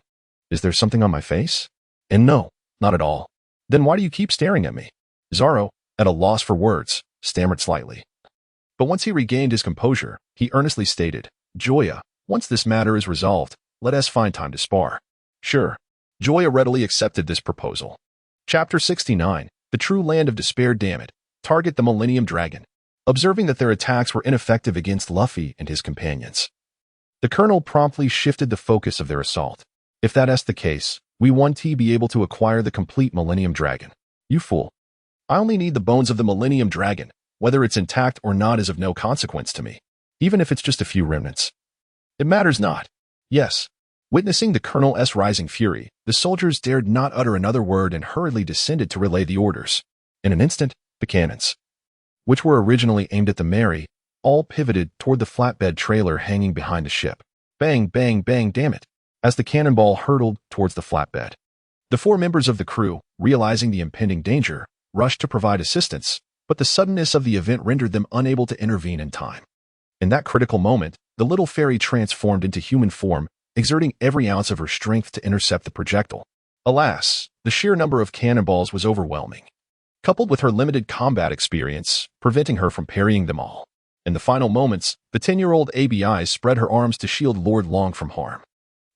Is there something on my face?" And no, not at all. "Then why do you keep staring at me?" Zoro, at a loss for words, stammered slightly. But once he regained his composure, he earnestly stated, "Joya, once this matter is resolved, let us find time to spar." Sure. Joya readily accepted this proposal. Chapter 69, The True Land of Despair. Damn it. Target the Millennium Dragon. Observing that their attacks were ineffective against Luffy and his companions, the colonel promptly shifted the focus of their assault. "If that's the case, we won't be able to acquire the complete Millennium Dragon." "You fool. I only need the bones of the Millennium Dragon. Whether it's intact or not is of no consequence to me, even if it's just a few remnants. It matters not." Yes. Witnessing the colonel's rising fury, the soldiers dared not utter another word and hurriedly descended to relay the orders. In an instant, the cannons, which were originally aimed at the Mary, all pivoted toward the flatbed trailer hanging behind the ship. Bang, bang, bang, damn it, as the cannonball hurtled towards the flatbed. The 4 members of the crew, realizing the impending danger, rushed to provide assistance, but the suddenness of the event rendered them unable to intervene in time. In that critical moment, the little fairy transformed into human form, exerting every ounce of her strength to intercept the projectile. Alas, the sheer number of cannonballs was overwhelming, coupled with her limited combat experience, preventing her from parrying them all. In the final moments, the 10-year-old ABI spread her arms to shield Lord Long from harm.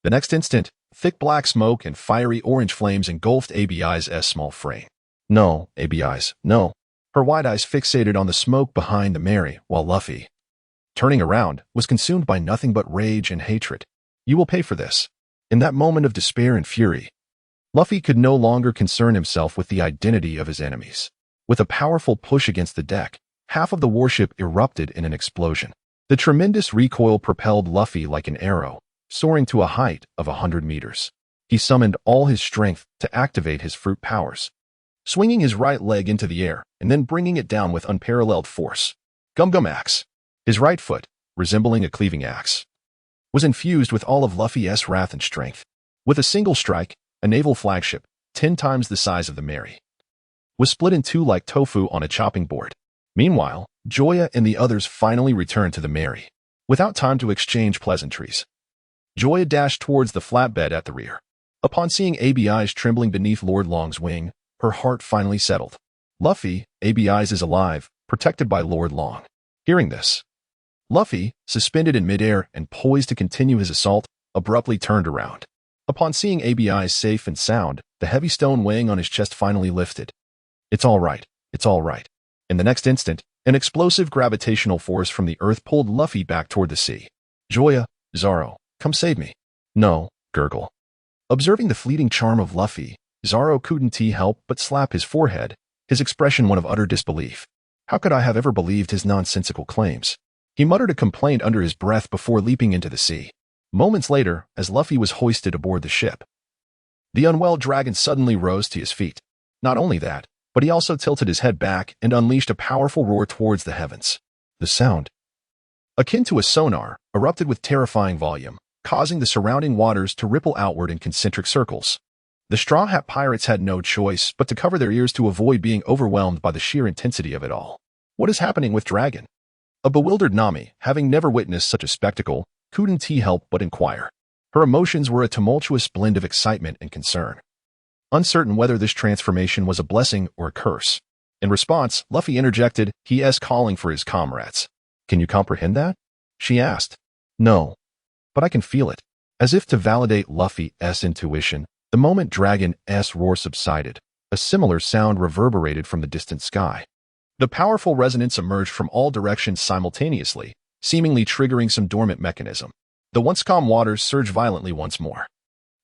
The next instant, thick black smoke and fiery orange flames engulfed ABI's small frame. No, ABI's, no. Her wide eyes fixated on the smoke behind the Mary, while Luffy, turning around, was consumed by nothing but rage and hatred. "You will pay for this." In that moment of despair and fury, Luffy could no longer concern himself with the identity of his enemies. With a powerful push against the deck, half of the warship erupted in an explosion. The tremendous recoil propelled Luffy like an arrow, soaring to a height of 100 meters. He summoned all his strength to activate his fruit powers, swinging his right leg into the air and then bringing it down with unparalleled force. Gum Gum Axe. His right foot, resembling a cleaving axe, was infused with all of Luffy's wrath and strength. With a single strike, a naval flagship, 10 times the size of the Mary, was split in two like tofu on a chopping board. Meanwhile, Joya and the others finally returned to the Mary. Without time to exchange pleasantries, Joya dashed towards the flatbed at the rear. Upon seeing ABI's trembling beneath Lord Long's wing, her heart finally settled. Luffy, ABI's is alive, protected by Lord Long. Hearing this, Luffy, suspended in midair and poised to continue his assault, abruptly turned around. Upon seeing ABI's safe and sound, the heavy stone weighing on his chest finally lifted. It's all right. It's all right. In the next instant, an explosive gravitational force from the earth pulled Luffy back toward the sea. Joya, Zoro, come save me. No, gurgle. Observing the fleeting charm of Luffy, Zoro couldn't help but slap his forehead, his expression one of utter disbelief. How could I have ever believed his nonsensical claims? He muttered a complaint under his breath before leaping into the sea. Moments later, as Luffy was hoisted aboard the ship, the unwell dragon suddenly rose to his feet. Not only that, but he also tilted his head back and unleashed a powerful roar towards the heavens. The sound, akin to a sonar, erupted with terrifying volume, causing the surrounding waters to ripple outward in concentric circles. The Straw Hat Pirates had no choice but to cover their ears to avoid being overwhelmed by the sheer intensity of it all. What is happening with Dragon? A bewildered Nami, having never witnessed such a spectacle, couldn't help but inquire. Her emotions were a tumultuous blend of excitement and concern. Uncertain whether this transformation was a blessing or a curse. In response, Luffy interjected, he calling for his comrades. Can you comprehend that? She asked. No. But I can feel it. As if to validate Luffy's intuition, the moment Dragon's roar subsided, a similar sound reverberated from the distant sky. The powerful resonance emerged from all directions simultaneously, seemingly triggering some dormant mechanism. The once calm waters surged violently once more.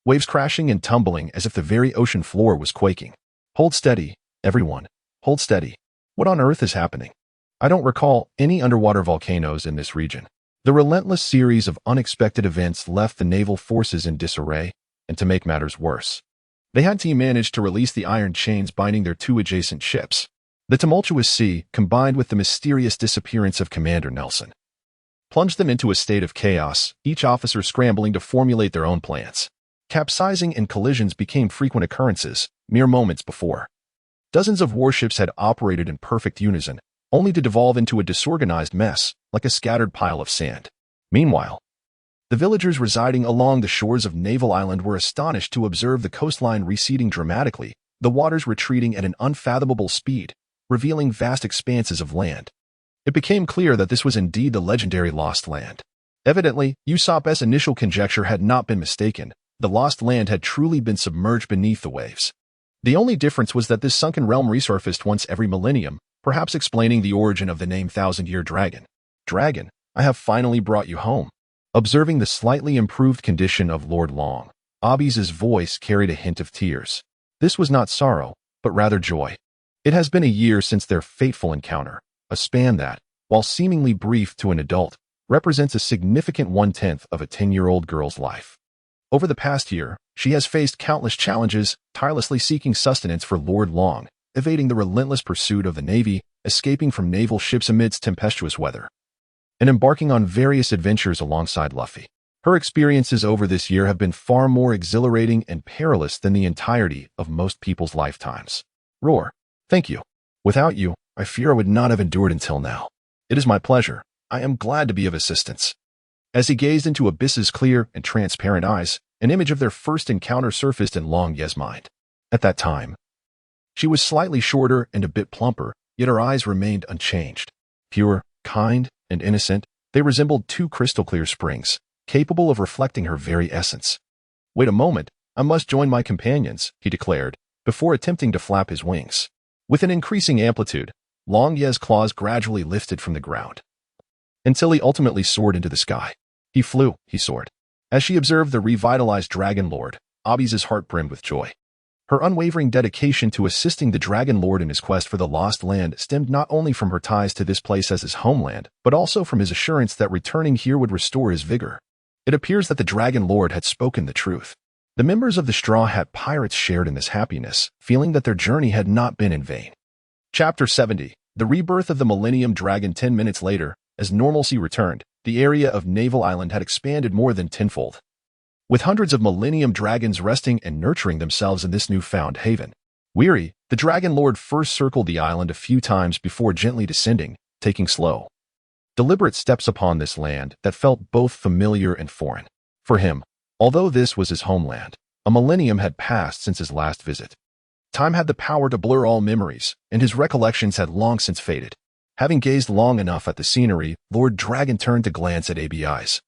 Waves crashing and tumbling as if the very ocean floor was quaking. Hold steady, everyone. Hold steady. What on earth is happening? I don't recall any underwater volcanoes in this region. The relentless series of unexpected events left the naval forces in disarray, and to make matters worse, they had to manage to release the iron chains binding their two adjacent ships. The tumultuous sea, combined with the mysterious disappearance of Commander Nelson, plunged them into a state of chaos, each officer scrambling to formulate their own plans. Capsizing and collisions became frequent occurrences, mere moments before. Dozens of warships had operated in perfect unison, only to devolve into a disorganized mess, like a scattered pile of sand. Meanwhile, the villagers residing along the shores of Naval Island were astonished to observe the coastline receding dramatically, the waters retreating at an unfathomable speed, revealing vast expanses of land. It became clear that this was indeed the legendary Lost Land. Evidently, Usopp's initial conjecture had not been mistaken. The Lost Land had truly been submerged beneath the waves. The only difference was that this sunken realm resurfaced once every millennium, perhaps explaining the origin of the name Thousand-Year Dragon. Dragon, I have finally brought you home. Observing the slightly improved condition of Lord Long, Abi's voice carried a hint of tears. This was not sorrow, but rather joy. It has been a year since their fateful encounter, a span that, while seemingly brief to an adult, represents a significant 1/10 of a 10-year-old girl's life. Over the past year, she has faced countless challenges, tirelessly seeking sustenance for Lord Long, evading the relentless pursuit of the Navy, escaping from naval ships amidst tempestuous weather, and embarking on various adventures alongside Luffy. Her experiences over this year have been far more exhilarating and perilous than the entirety of most people's lifetimes. Roar. Thank you. Without you, I fear I would not have endured until now. It is my pleasure. I am glad to be of assistance. As he gazed into Abyss's clear and transparent eyes, an image of their first encounter surfaced in Long Ye's mind. At that time, she was slightly shorter and a bit plumper, yet her eyes remained unchanged. Pure, kind, and innocent, they resembled two crystal-clear springs, capable of reflecting her very essence. Wait a moment, I must join my companions, he declared, before attempting to flap his wings. With an increasing amplitude, Long Ye's claws gradually lifted from the ground, until he ultimately soared into the sky. He flew, he soared. As she observed the revitalized Dragon Lord, Abi's heart brimmed with joy. Her unwavering dedication to assisting the Dragon Lord in his quest for the Lost Land stemmed not only from her ties to this place as his homeland, but also from his assurance that returning here would restore his vigor. It appears that the Dragon Lord had spoken the truth. The members of the Straw Hat Pirates shared in this happiness, feeling that their journey had not been in vain. Chapter 70. The Rebirth of the Millennium Dragon. 10 minutes later, as normalcy returned, the area of Naval Island had expanded more than tenfold, with hundreds of Millennium Dragons resting and nurturing themselves in this newfound haven. Weary, the Dragon Lord first circled the island a few times before gently descending, taking slow, deliberate steps upon this land that felt both familiar and foreign. For him, although this was his homeland, A millennium had passed since his last visit. Time had the power to blur all memories, and his recollections had long since faded. Having gazed long enough at the scenery, Lord Dragon turned to glance at ABI's,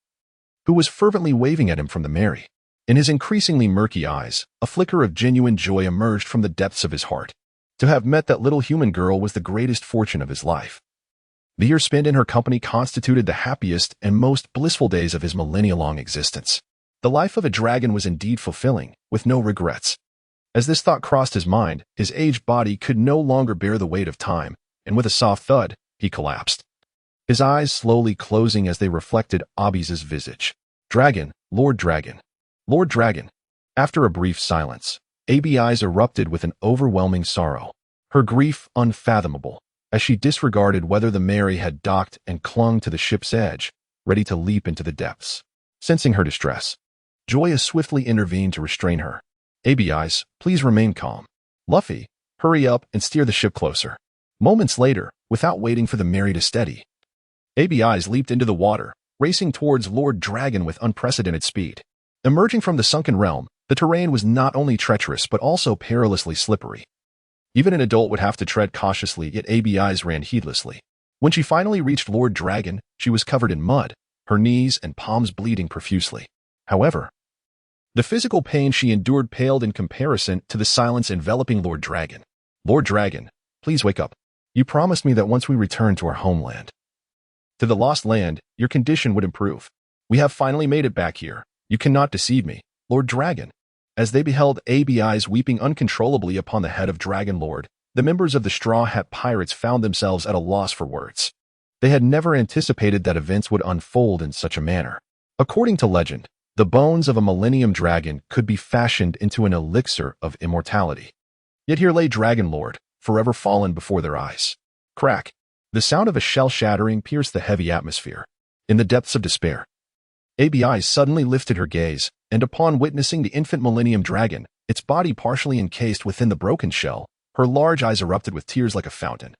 who was fervently waving at him from the Mary. In his increasingly murky eyes, a flicker of genuine joy emerged from the depths of his heart. To have met that little human girl was the greatest fortune of his life. The year spent in her company constituted the happiest and most blissful days of his millennia-long existence. The life of a dragon was indeed fulfilling, with no regrets. As this thought crossed his mind, his aged body could no longer bear the weight of time, and with a soft thud, he collapsed. His eyes slowly closing as they reflected Abis's visage. Dragon, Lord Dragon. Lord Dragon. After a brief silence, ABI's erupted with an overwhelming sorrow, her grief unfathomable, as she disregarded whether the Mary had docked and clung to the ship's edge, ready to leap into the depths. Sensing her distress, Joya swiftly intervened to restrain her. ABI's, please remain calm. Luffy, hurry up and steer the ship closer. Moments later, without waiting for the Mary to steady, ABI's leaped into the water, racing towards Lord Dragon with unprecedented speed. Emerging from the sunken realm, the terrain was not only treacherous but also perilously slippery. Even an adult would have to tread cautiously, yet ABI's ran heedlessly. When she finally reached Lord Dragon, she was covered in mud, her knees and palms bleeding profusely. However, the physical pain she endured paled in comparison to the silence enveloping Lord Dragon. Lord Dragon, please wake up. You promised me that once we return to our homeland, to the lost land, your condition would improve. We have finally made it back here. You cannot deceive me, Lord Dragon. As they beheld ABI's weeping uncontrollably upon the head of Dragon Lord, the members of the Straw Hat Pirates found themselves at a loss for words. They had never anticipated that events would unfold in such a manner. According to legend, the bones of a Millennium Dragon could be fashioned into an elixir of immortality. Yet here lay Dragon Lord, forever fallen before their eyes. Crack! The sound of a shell shattering pierced the heavy atmosphere. In the depths of despair, ABI suddenly lifted her gaze, and upon witnessing the infant Millennium Dragon, its body partially encased within the broken shell, her large eyes erupted with tears like a fountain,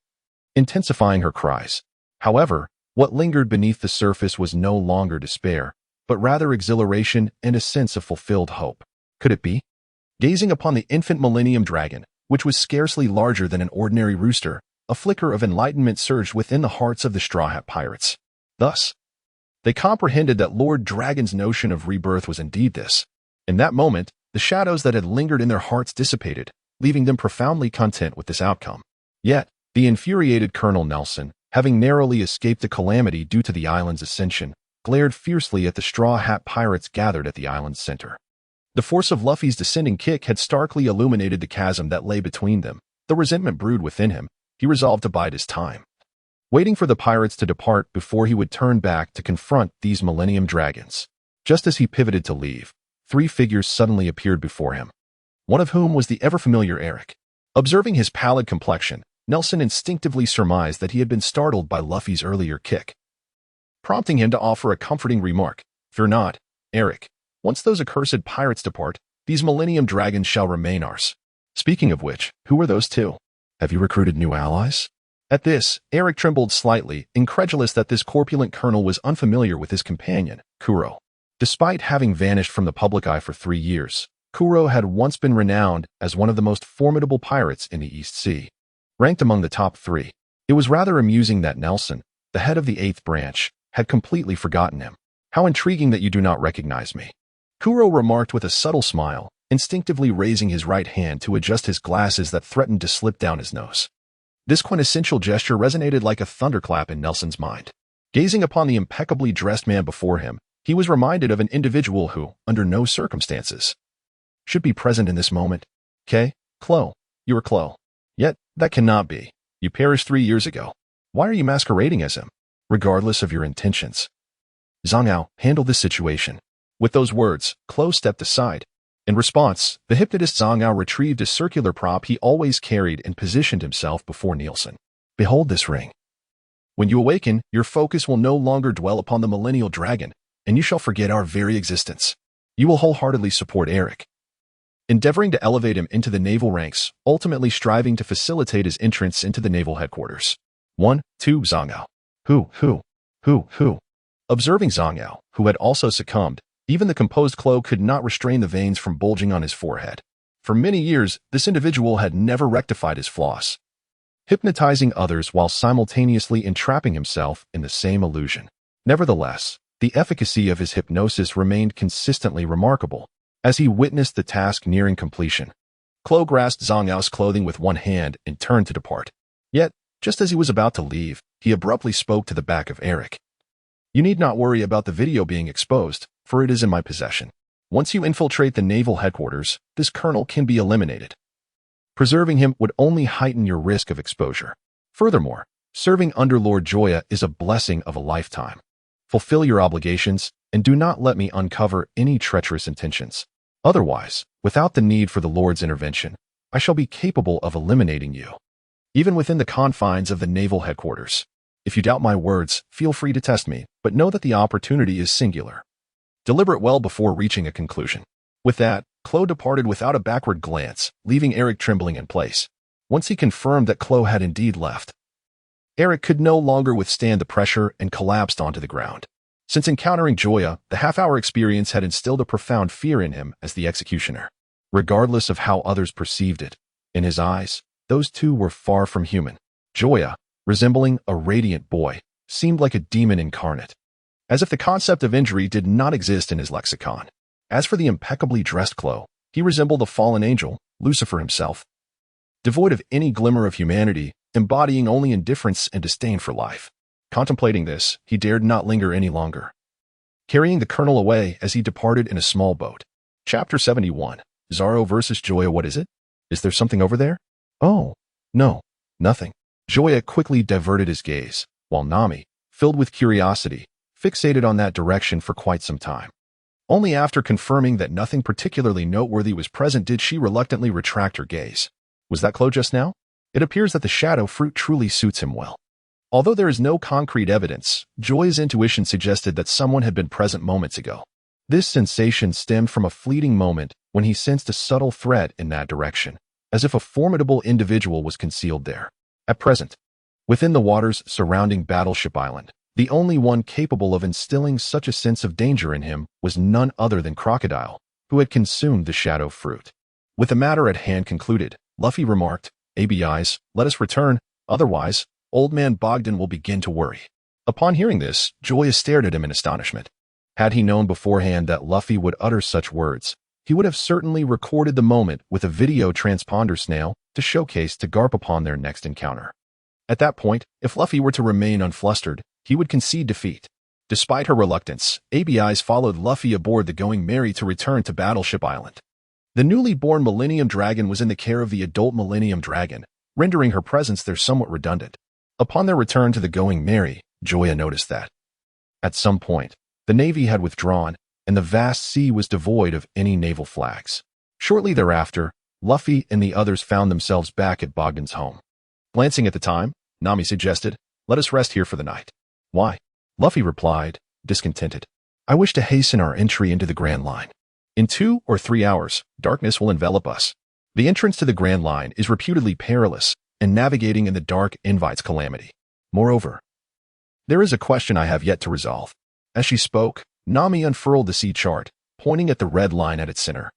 intensifying her cries. However, what lingered beneath the surface was no longer despair, but rather exhilaration and a sense of fulfilled hope. Could it be? Gazing upon the infant Millennium Dragon, which was scarcely larger than an ordinary rooster, a flicker of enlightenment surged within the hearts of the Straw Hat Pirates. Thus, they comprehended that Lord Dragon's notion of rebirth was indeed this. In that moment, the shadows that had lingered in their hearts dissipated, leaving them profoundly content with this outcome. Yet, the infuriated Colonel Nelson, having narrowly escaped the calamity due to the island's ascension, glared fiercely at the Straw Hat Pirates gathered at the island's center. The force of Luffy's descending kick had starkly illuminated the chasm that lay between them. The resentment brewed within him. He resolved to bide his time, waiting for the pirates to depart before he would turn back to confront these Millennium Dragons. Just as he pivoted to leave, three figures suddenly appeared before him, one of whom was the ever-familiar Eric. Observing his pallid complexion, Nelson instinctively surmised that he had been startled by Luffy's earlier kick, prompting him to offer a comforting remark. Fear not, Eric. Once those accursed pirates depart, these Millennium Dragons shall remain ours. Speaking of which, who are those two? Have you recruited new allies? At this, Eric trembled slightly, incredulous that this corpulent colonel was unfamiliar with his companion, Kuro. Despite having vanished from the public eye for 3 years, Kuro had once been renowned as one of the most formidable pirates in the East Sea. Ranked among the top 3, it was rather amusing that Nelson, the head of the 8th branch, had completely forgotten him. How intriguing that you do not recognize me, Kuro remarked with a subtle smile, instinctively raising his right hand to adjust his glasses that threatened to slip down his nose. This quintessential gesture resonated like a thunderclap in Nelson's mind. Gazing upon the impeccably dressed man before him, he was reminded of an individual who, under no circumstances, should be present in this moment. Clo, you are Clo. Yet, that cannot be. You perished 3 years ago. Why are you masquerading as him? Regardless of your intentions, Zhangao, handle this situation. With those words, Clo stepped aside. In response, the hypnotist Zhangao retrieved a circular prop he always carried and positioned himself before Nielsen. Behold this ring. When you awaken, your focus will no longer dwell upon the Millennial Dragon, and you shall forget our very existence. You will wholeheartedly support Eric, endeavoring to elevate him into the naval ranks, ultimately striving to facilitate his entrance into the naval headquarters. 1, 2, Zhangao. Who? Observing Zhangao, who had also succumbed, Even the composed Klo could not restrain the veins from bulging on his forehead. For many years, this individual had never rectified his flaws, hypnotizing others while simultaneously entrapping himself in the same illusion. Nevertheless, the efficacy of his hypnosis remained consistently remarkable. As he witnessed the task nearing completion, Klo grasped Zhang Yao's clothing with one hand and turned to depart. Yet, just as he was about to leave, he abruptly spoke to the back of Eric. "You need not worry about the video being exposed, for it is in my possession. Once you infiltrate the naval headquarters, this colonel can be eliminated. Preserving him would only heighten your risk of exposure. Furthermore, serving under Lord Joya is a blessing of a lifetime. Fulfill your obligations, and do not let me uncover any treacherous intentions. Otherwise, without the need for the Lord's intervention, I shall be capable of eliminating you, even within the confines of the naval headquarters. If you doubt my words, feel free to test me, but know that the opportunity is singular." Deliberate well before reaching a conclusion. With that, Klo departed without a backward glance, leaving Eric trembling in place. Once he confirmed that Klo had indeed left, Eric could no longer withstand the pressure and collapsed onto the ground. Since encountering Joya, the half-hour experience had instilled a profound fear in him as the executioner. Regardless of how others perceived it, in his eyes, those two were far from human. Joya, resembling a radiant boy, seemed like a demon incarnate, as if the concept of injury did not exist in his lexicon. As for the impeccably dressed Klo, he resembled a fallen angel, Lucifer himself, devoid of any glimmer of humanity, embodying only indifference and disdain for life. Contemplating this, he dared not linger any longer, carrying the colonel away as he departed in a small boat. Chapter 71. Zoro versus Joya. What is it? Is there something over there? Oh, no, nothing. Joya quickly diverted his gaze, while Nami, filled with curiosity, fixated on that direction for quite some time. Only after confirming that nothing particularly noteworthy was present did she reluctantly retract her gaze. Was that Klo just now? It appears that the shadow fruit truly suits him well. Although there is no concrete evidence, Joya's intuition suggested that someone had been present moments ago. This sensation stemmed from a fleeting moment when he sensed a subtle threat in that direction, as if a formidable individual was concealed there. At present, within the waters surrounding Battleship Island, the only one capable of instilling such a sense of danger in him was none other than Crocodile, who had consumed the shadow fruit. With the matter at hand concluded, Luffy remarked, "ABIs, let us return, otherwise, Old Man Bogdan will begin to worry." Upon hearing this, Joya stared at him in astonishment. Had he known beforehand that Luffy would utter such words, he would have certainly recorded the moment with a video transponder snail to showcase to Garp upon their next encounter. At that point, if Luffy were to remain unflustered, he would concede defeat. Despite her reluctance, ABIs followed Luffy aboard the Going Merry to return to Battleship Island. The newly born Millennium Dragon was in the care of the adult Millennium Dragon, rendering her presence there somewhat redundant. Upon their return to the Going Merry, Joya noticed that, at some point, the Navy had withdrawn, and the vast sea was devoid of any naval flags. Shortly thereafter, Luffy and the others found themselves back at Bogdan's home. Glancing at the time, Nami suggested, "Let us rest here for the night." "Why?" Luffy replied, discontented. "I wish to hasten our entry into the Grand Line. In 2 or 3 hours, darkness will envelop us. The entrance to the Grand Line is reputedly perilous, and navigating in the dark invites calamity. Moreover, there is a question I have yet to resolve." As she spoke, Nami unfurled the sea chart, pointing at the red line at its center.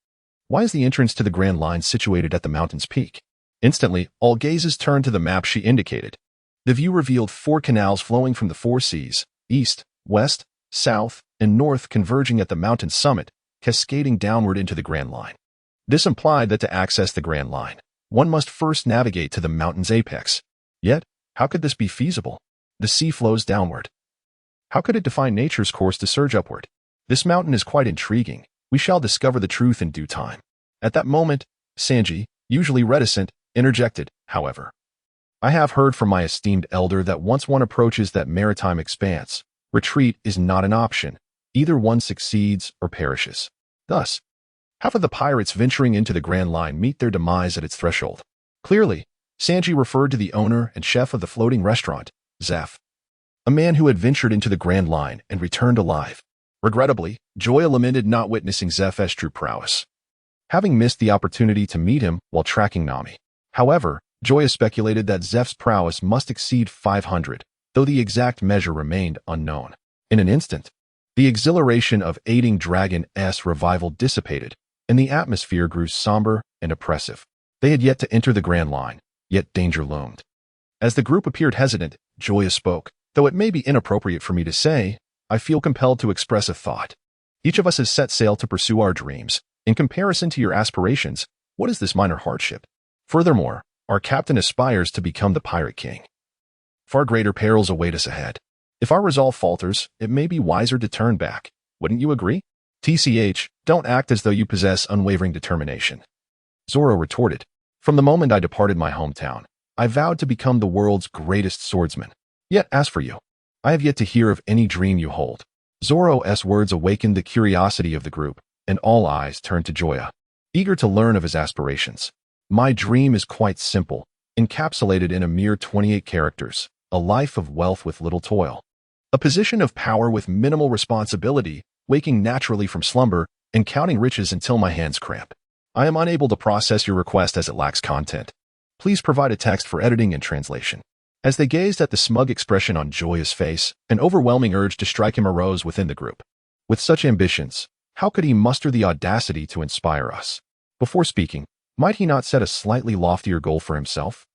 "Why is the entrance to the Grand Line situated at the mountain's peak?" Instantly, all gazes turned to the map she indicated. The view revealed 4 canals flowing from the 4 seas, east, west, south, and north, converging at the mountain's summit, cascading downward into the Grand Line. This implied that to access the Grand Line, one must first navigate to the mountain's apex. Yet, how could this be feasible? The sea flows downward. How could it define nature's course to surge upward? This mountain is quite intriguing. We shall discover the truth in due time. At that moment, Sanji, usually reticent, interjected, however. "I have heard from my esteemed elder that once one approaches that maritime expanse, retreat is not an option. Either one succeeds or perishes. Thus, half of the pirates venturing into the Grand Line meet their demise at its threshold." Clearly, Sanji referred to the owner and chef of the floating restaurant, Zeph, a man who had ventured into the Grand Line and returned alive. Regrettably, Joya lamented not witnessing Zeph's true prowess, having missed the opportunity to meet him while tracking Nami. However, Joya speculated that Zeph's prowess must exceed 500, though the exact measure remained unknown. In an instant, The exhilaration of aiding Dragon's revival dissipated, and the atmosphere grew somber and oppressive. They had yet to enter the Grand Line, yet danger loomed. As the group appeared hesitant, Joya spoke. Though it may be inappropriate for me to say, I feel compelled to express a thought. Each of us has set sail to pursue our dreams. In comparison to your aspirations, what is this minor hardship? Furthermore, our captain aspires to become the Pirate King. Far greater perils await us ahead. If our resolve falters, it may be wiser to turn back. Wouldn't you agree? TCH, don't act as though you possess unwavering determination. Zoro retorted. From the moment I departed my hometown, I vowed to become the world's greatest swordsman. Yet, as for you, I have yet to hear of any dream you hold. Zoro's words awakened the curiosity of the group, and all eyes turned to Joya, eager to learn of his aspirations. My dream is quite simple, encapsulated in a mere 28 characters, a life of wealth with little toil. A position of power with minimal responsibility, waking naturally from slumber, and counting riches until my hands cramp. I am unable to process your request as it lacks content. Please provide a text for editing and translation. As they gazed at the smug expression on Joya's face, an overwhelming urge to strike him arose within the group. With such ambitions, how could he muster the audacity to inspire us? Before speaking, might he not set a slightly loftier goal for himself?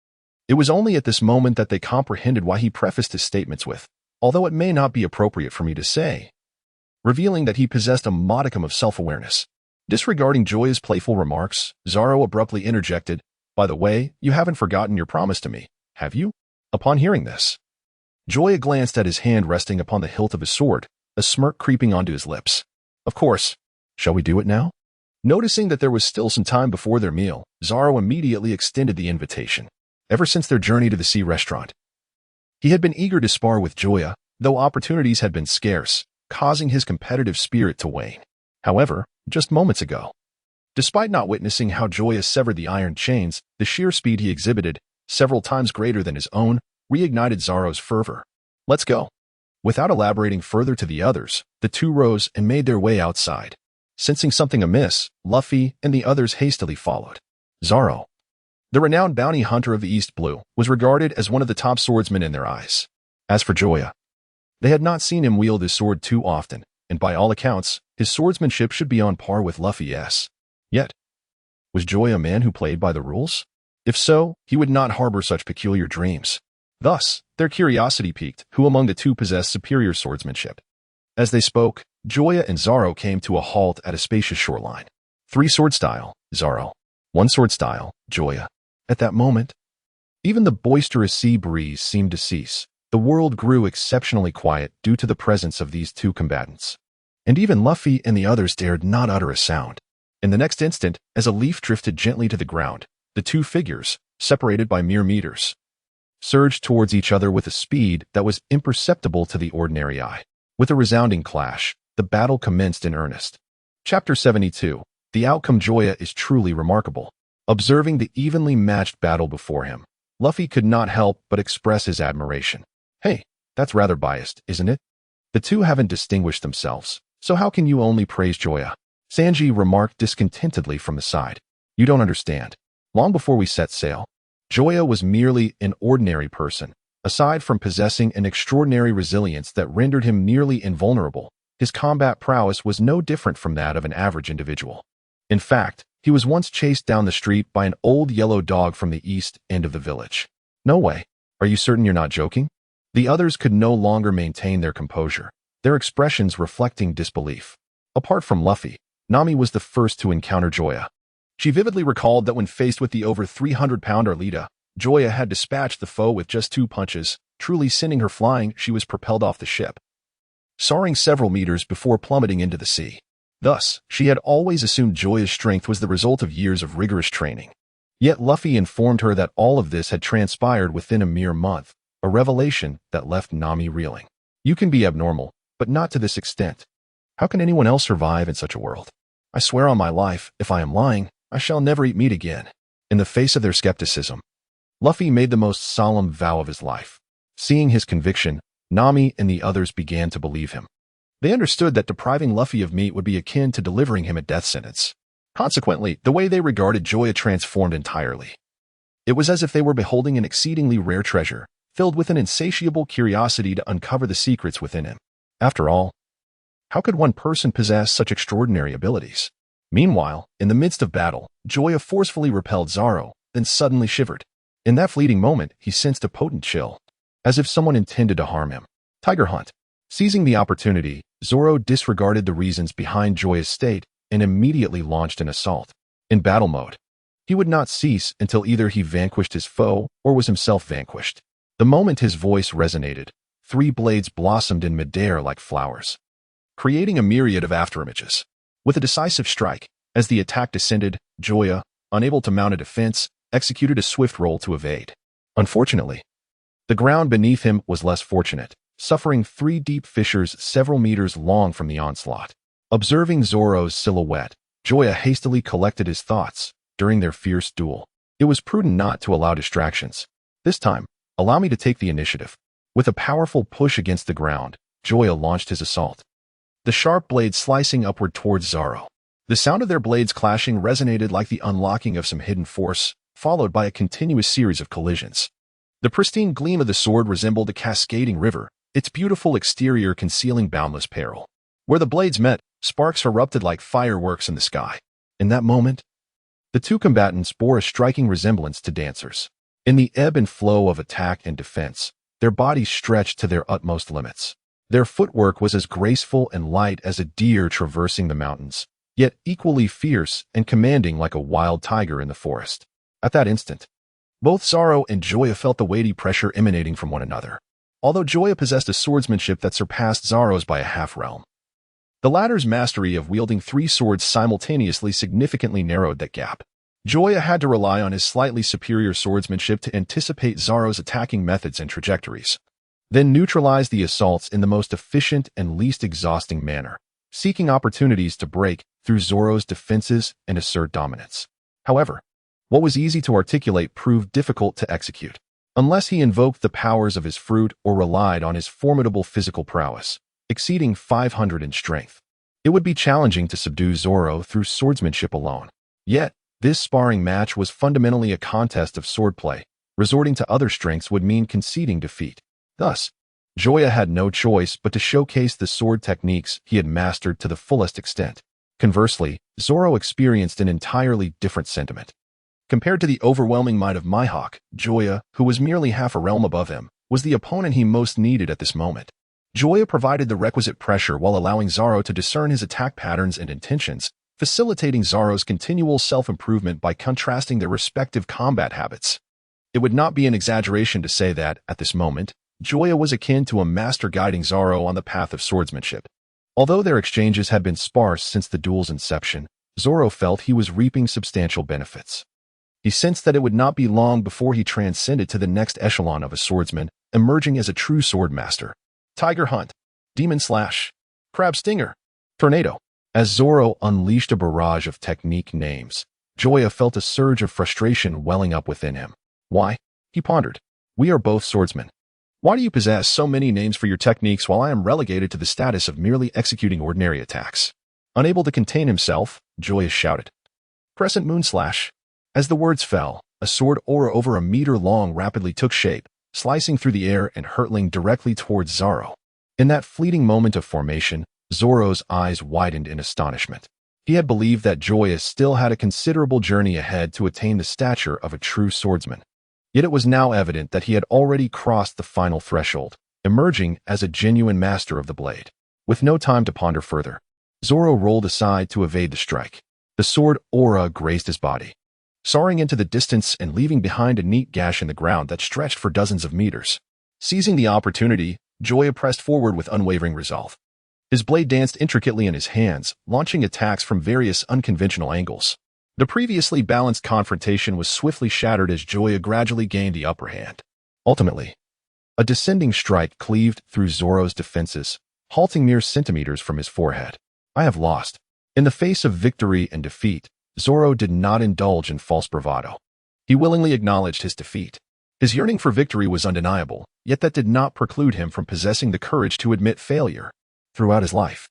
It was only at this moment that they comprehended why he prefaced his statements with, although it may not be appropriate for me to say, revealing that he possessed a modicum of self-awareness. Disregarding Joya's playful remarks, Zoro abruptly interjected, "By the way, you haven't forgotten your promise to me, have you?" Upon hearing this, Joya glanced at his hand resting upon the hilt of his sword, a smirk creeping onto his lips. "Of course. Shall we do it now?" Noticing that there was still some time before their meal, Zoro immediately extended the invitation. Ever since their journey to the sea restaurant, he had been eager to spar with Joya, though opportunities had been scarce, causing his competitive spirit to wane. However, just moments ago, despite not witnessing how Joya severed the iron chains, the sheer speed he exhibited, several times greater than his own, reignited Zoro's fervor. "Let's go." Without elaborating further to the others, the two rose and made their way outside. Sensing something amiss, Luffy and the others hastily followed. Zoro, the renowned bounty hunter of the East Blue, was regarded as one of the top swordsmen in their eyes. As for Joya, they had not seen him wield his sword too often, and by all accounts, his swordsmanship should be on par with Luffy's. Yet, was Joya a man who played by the rules? If so, he would not harbor such peculiar dreams. Thus, their curiosity piqued, who among the two possessed superior swordsmanship. As they spoke, Joya and Zoro came to a halt at a spacious shoreline. 3 sword style, Zoro. 1 sword style, Joya. At that moment, even the boisterous sea breeze seemed to cease. The world grew exceptionally quiet due to the presence of these two combatants. And even Luffy and the others dared not utter a sound. In the next instant, as a leaf drifted gently to the ground, the two figures, separated by mere meters, surged towards each other with a speed that was imperceptible to the ordinary eye. With a resounding clash, the battle commenced in earnest. Chapter 72. The outcome. Joya is truly remarkable. Observing the evenly matched battle before him, Luffy could not help but express his admiration. "Hey, that's rather biased, isn't it? The two haven't distinguished themselves, so how can you only praise Joya?" Sanji remarked discontentedly from the side. "You don't understand. Long before we set sail, Joya was merely an ordinary person. Aside from possessing an extraordinary resilience that rendered him nearly invulnerable, his combat prowess was no different from that of an average individual. In fact, he was once chased down the street by an old yellow dog from the east end of the village." "No way. Are you certain you're not joking?" The others could no longer maintain their composure, their expressions reflecting disbelief. Apart from Luffy, Nami was the first to encounter Joya. She vividly recalled that when faced with the over 300-pound Arlita, Joya had dispatched the foe with just 2 punches, truly sending her flying. She was propelled off the ship, soaring several meters before plummeting into the sea. Thus, she had always assumed Joya's strength was the result of years of rigorous training. Yet Luffy informed her that all of this had transpired within a mere month, a revelation that left Nami reeling. "You can be abnormal, but not to this extent. How can anyone else survive in such a world? I swear on my life, if I am lying, I shall never eat meat again." In the face of their skepticism, Luffy made the most solemn vow of his life. Seeing his conviction, Nami and the others began to believe him. They understood that depriving Luffy of meat would be akin to delivering him a death sentence. Consequently, the way they regarded Joya transformed entirely. It was as if they were beholding an exceedingly rare treasure, filled with an insatiable curiosity to uncover the secrets within him. After all, How could one person possess such extraordinary abilities? Meanwhile, in the midst of battle, Joya forcefully repelled Zoro, then suddenly shivered. In that fleeting moment, he sensed a potent chill, as if someone intended to harm him. Tiger Hunt. Seizing the opportunity, Zoro disregarded the reasons behind Joya's state and immediately launched an assault. In battle mode, he would not cease until either he vanquished his foe or was himself vanquished. The moment his voice resonated, 3 blades blossomed in midair like flowers, creating a myriad of afterimages. With a decisive strike, as the attack descended, Joya, unable to mount a defense, executed a swift roll to evade. Unfortunately, the ground beneath him was less fortunate, suffering 3 deep fissures several meters long from the onslaught. Observing Zoro's silhouette, Joya hastily collected his thoughts. During their fierce duel, it was prudent not to allow distractions. This time, allow me to take the initiative. With a powerful push against the ground, Joya launched his assault, the sharp blades slicing upward towards Zoro. The sound of their blades clashing resonated like the unlocking of some hidden force, followed by a continuous series of collisions. The pristine gleam of the sword resembled a cascading river, its beautiful exterior concealing boundless peril. Where the blades met, sparks erupted like fireworks in the sky. In that moment, the 2 combatants bore a striking resemblance to dancers. In the ebb and flow of attack and defense, their bodies stretched to their utmost limits. Their footwork was as graceful and light as a deer traversing the mountains, yet equally fierce and commanding like a wild tiger in the forest. At that instant, both Zoro and Joya felt the weighty pressure emanating from one another. Although Joya possessed a swordsmanship that surpassed Zoro's by a half-realm, the latter's mastery of wielding 3 swords simultaneously significantly narrowed that gap. Joya had to rely on his slightly superior swordsmanship to anticipate Zoro's attacking methods and trajectories, then neutralize the assaults in the most efficient and least exhausting manner, seeking opportunities to break through Zoro's defenses and assert dominance. However, what was easy to articulate proved difficult to execute. Unless he invoked the powers of his fruit or relied on his formidable physical prowess, exceeding 500 in strength, it would be challenging to subdue Zoro through swordsmanship alone. Yet, this sparring match was fundamentally a contest of swordplay. Resorting to other strengths would mean conceding defeat. Thus, Joya had no choice but to showcase the sword techniques he had mastered to the fullest extent. Conversely, Zoro experienced an entirely different sentiment. Compared to the overwhelming might of Mihawk, Joya, who was merely half a realm above him, was the opponent he most needed at this moment. Joya provided the requisite pressure while allowing Zoro to discern his attack patterns and intentions, facilitating Zoro's continual self-improvement by contrasting their respective combat habits. It would not be an exaggeration to say that, at this moment, Joya was akin to a master guiding Zoro on the path of swordsmanship. Although their exchanges had been sparse since the duel's inception, Zoro felt he was reaping substantial benefits. He sensed that it would not be long before he transcended to the next echelon of a swordsman, emerging as a true swordmaster. Tiger Hunt, Demon Slash, Crab Stinger, Tornado. As Zoro unleashed a barrage of technique names, Joya felt a surge of frustration welling up within him. Why? He pondered. We are both swordsmen. Why do you possess so many names for your techniques while I am relegated to the status of merely executing ordinary attacks? Unable to contain himself, Joya shouted. Crescent Moon Slash. As the words fell, a sword aura over a meter long rapidly took shape, slicing through the air and hurtling directly towards Zoro. In that fleeting moment of formation, Zoro's eyes widened in astonishment. He had believed that Joya still had a considerable journey ahead to attain the stature of a true swordsman. Yet it was now evident that he had already crossed the final threshold, emerging as a genuine master of the blade. With no time to ponder further, Zoro rolled aside to evade the strike. The sword aura grazed his body, soaring into the distance and leaving behind a neat gash in the ground that stretched for dozens of meters. Seizing the opportunity, Joya pressed forward with unwavering resolve. His blade danced intricately in his hands, launching attacks from various unconventional angles. The previously balanced confrontation was swiftly shattered as Joya gradually gained the upper hand. Ultimately, a descending strike cleaved through Zoro's defenses, halting mere centimeters from his forehead. I have lost. In the face of victory and defeat, Zoro did not indulge in false bravado. He willingly acknowledged his defeat. His yearning for victory was undeniable, yet that did not preclude him from possessing the courage to admit failure. Throughout his life,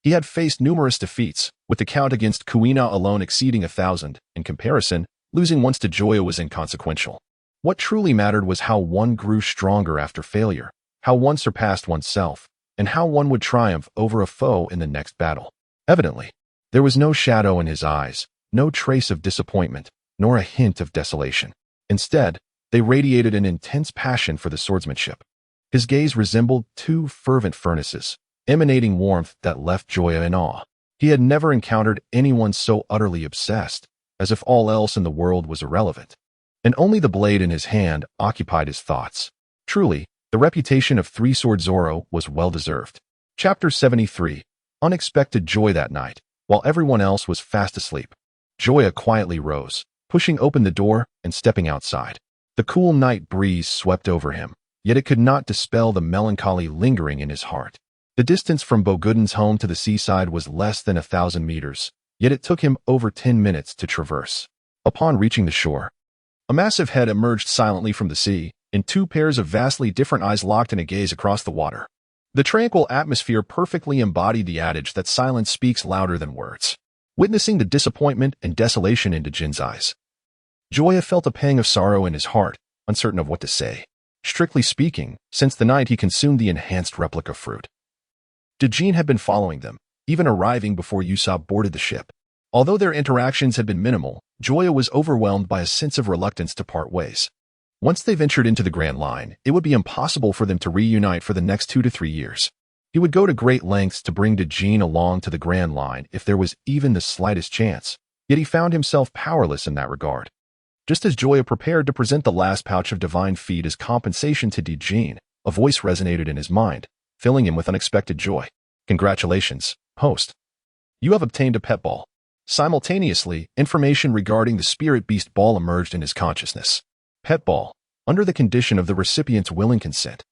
he had faced numerous defeats, with the count against Kuina alone exceeding 1,000. In comparison, losing once to Joya was inconsequential. What truly mattered was how one grew stronger after failure, how one surpassed oneself, and how one would triumph over a foe in the next battle. Evidently, there was no shadow in his eyes, no trace of disappointment, nor a hint of desolation. Instead, they radiated an intense passion for the swordsmanship. His gaze resembled two fervent furnaces, emanating warmth that left Joya in awe. He had never encountered anyone so utterly obsessed, as if all else in the world was irrelevant. And only the blade in his hand occupied his thoughts. Truly, the reputation of Three-Sword Zoro was well-deserved. Chapter 73. Unexpected joy that night, while everyone else was fast asleep. Joya quietly rose, pushing open the door and stepping outside. The cool night breeze swept over him, yet it could not dispel the melancholy lingering in his heart. The distance from Boguden's home to the seaside was less than 1,000 meters, yet it took him over 10 minutes to traverse. Upon reaching the shore, a massive head emerged silently from the sea, and two pairs of vastly different eyes locked in a gaze across the water. The tranquil atmosphere perfectly embodied the adage that silence speaks louder than words. Witnessing the disappointment and desolation in Dejin's eyes, Joya felt a pang of sorrow in his heart, uncertain of what to say. Strictly speaking, since the night he consumed the enhanced replica fruit, Dejin had been following them, even arriving before Usopp boarded the ship. Although their interactions had been minimal, Joya was overwhelmed by a sense of reluctance to part ways. Once they ventured into the Grand Line, it would be impossible for them to reunite for the next 2 to 3 years. He would go to great lengths to bring Dejin along to the Grand Line if there was even the slightest chance, yet he found himself powerless in that regard. Just as Joya prepared to present the last pouch of divine feed as compensation to Dejin, a voice resonated in his mind, filling him with unexpected joy. Congratulations, host. You have obtained a pet ball. Simultaneously, information regarding the spirit beast ball emerged in his consciousness. Pet ball, under the condition of the recipient's willing consent.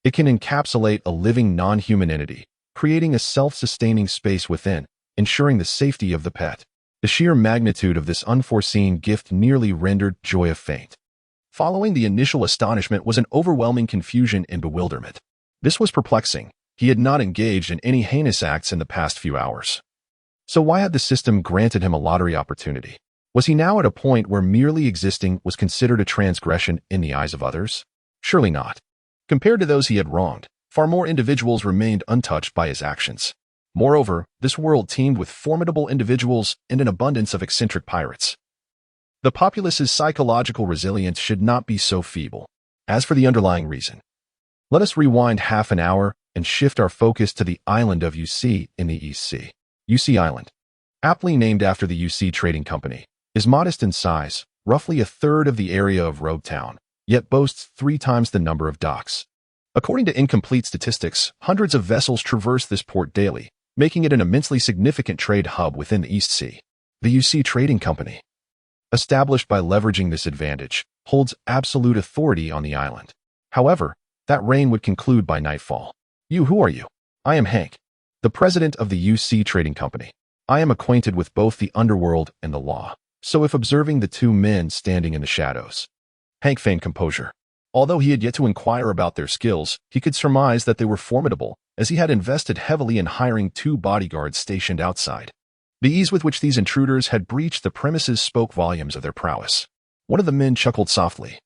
It can encapsulate a living non-human entity, creating a self-sustaining space within, ensuring the safety of the pet. The sheer magnitude of this unforeseen gift nearly rendered Joya faint. Following the initial astonishment was an overwhelming confusion and bewilderment. This was perplexing. He had not engaged in any heinous acts in the past few hours. So why had the system granted him a lottery opportunity? Was he now at a point where merely existing was considered a transgression in the eyes of others? Surely not. Compared to those he had wronged, far more individuals remained untouched by his actions. Moreover, this world teemed with formidable individuals and an abundance of eccentric pirates. The populace's psychological resilience should not be so feeble. As for the underlying reason, let us rewind half an hour and shift our focus to the island of UC in the East Sea. UC Island, aptly named after the UC Trading Company, is modest in size, roughly a third of the area of Rogue Town, yet boasts 3 times the number of docks. According to incomplete statistics, hundreds of vessels traverse this port daily, making it an immensely significant trade hub within the East Sea. The UC Trading Company, established by leveraging this advantage, holds absolute authority on the island. However, that reign would conclude by nightfall. Who are you? I am Hank, the president of the UC Trading Company. I am acquainted with both the underworld and the law, so if observing the 2 men standing in the shadows, Hank feigned composure. Although he had yet to inquire about their skills, he could surmise that they were formidable, as he had invested heavily in hiring 2 bodyguards stationed outside. The ease with which these intruders had breached the premises spoke volumes of their prowess. One of the men chuckled softly,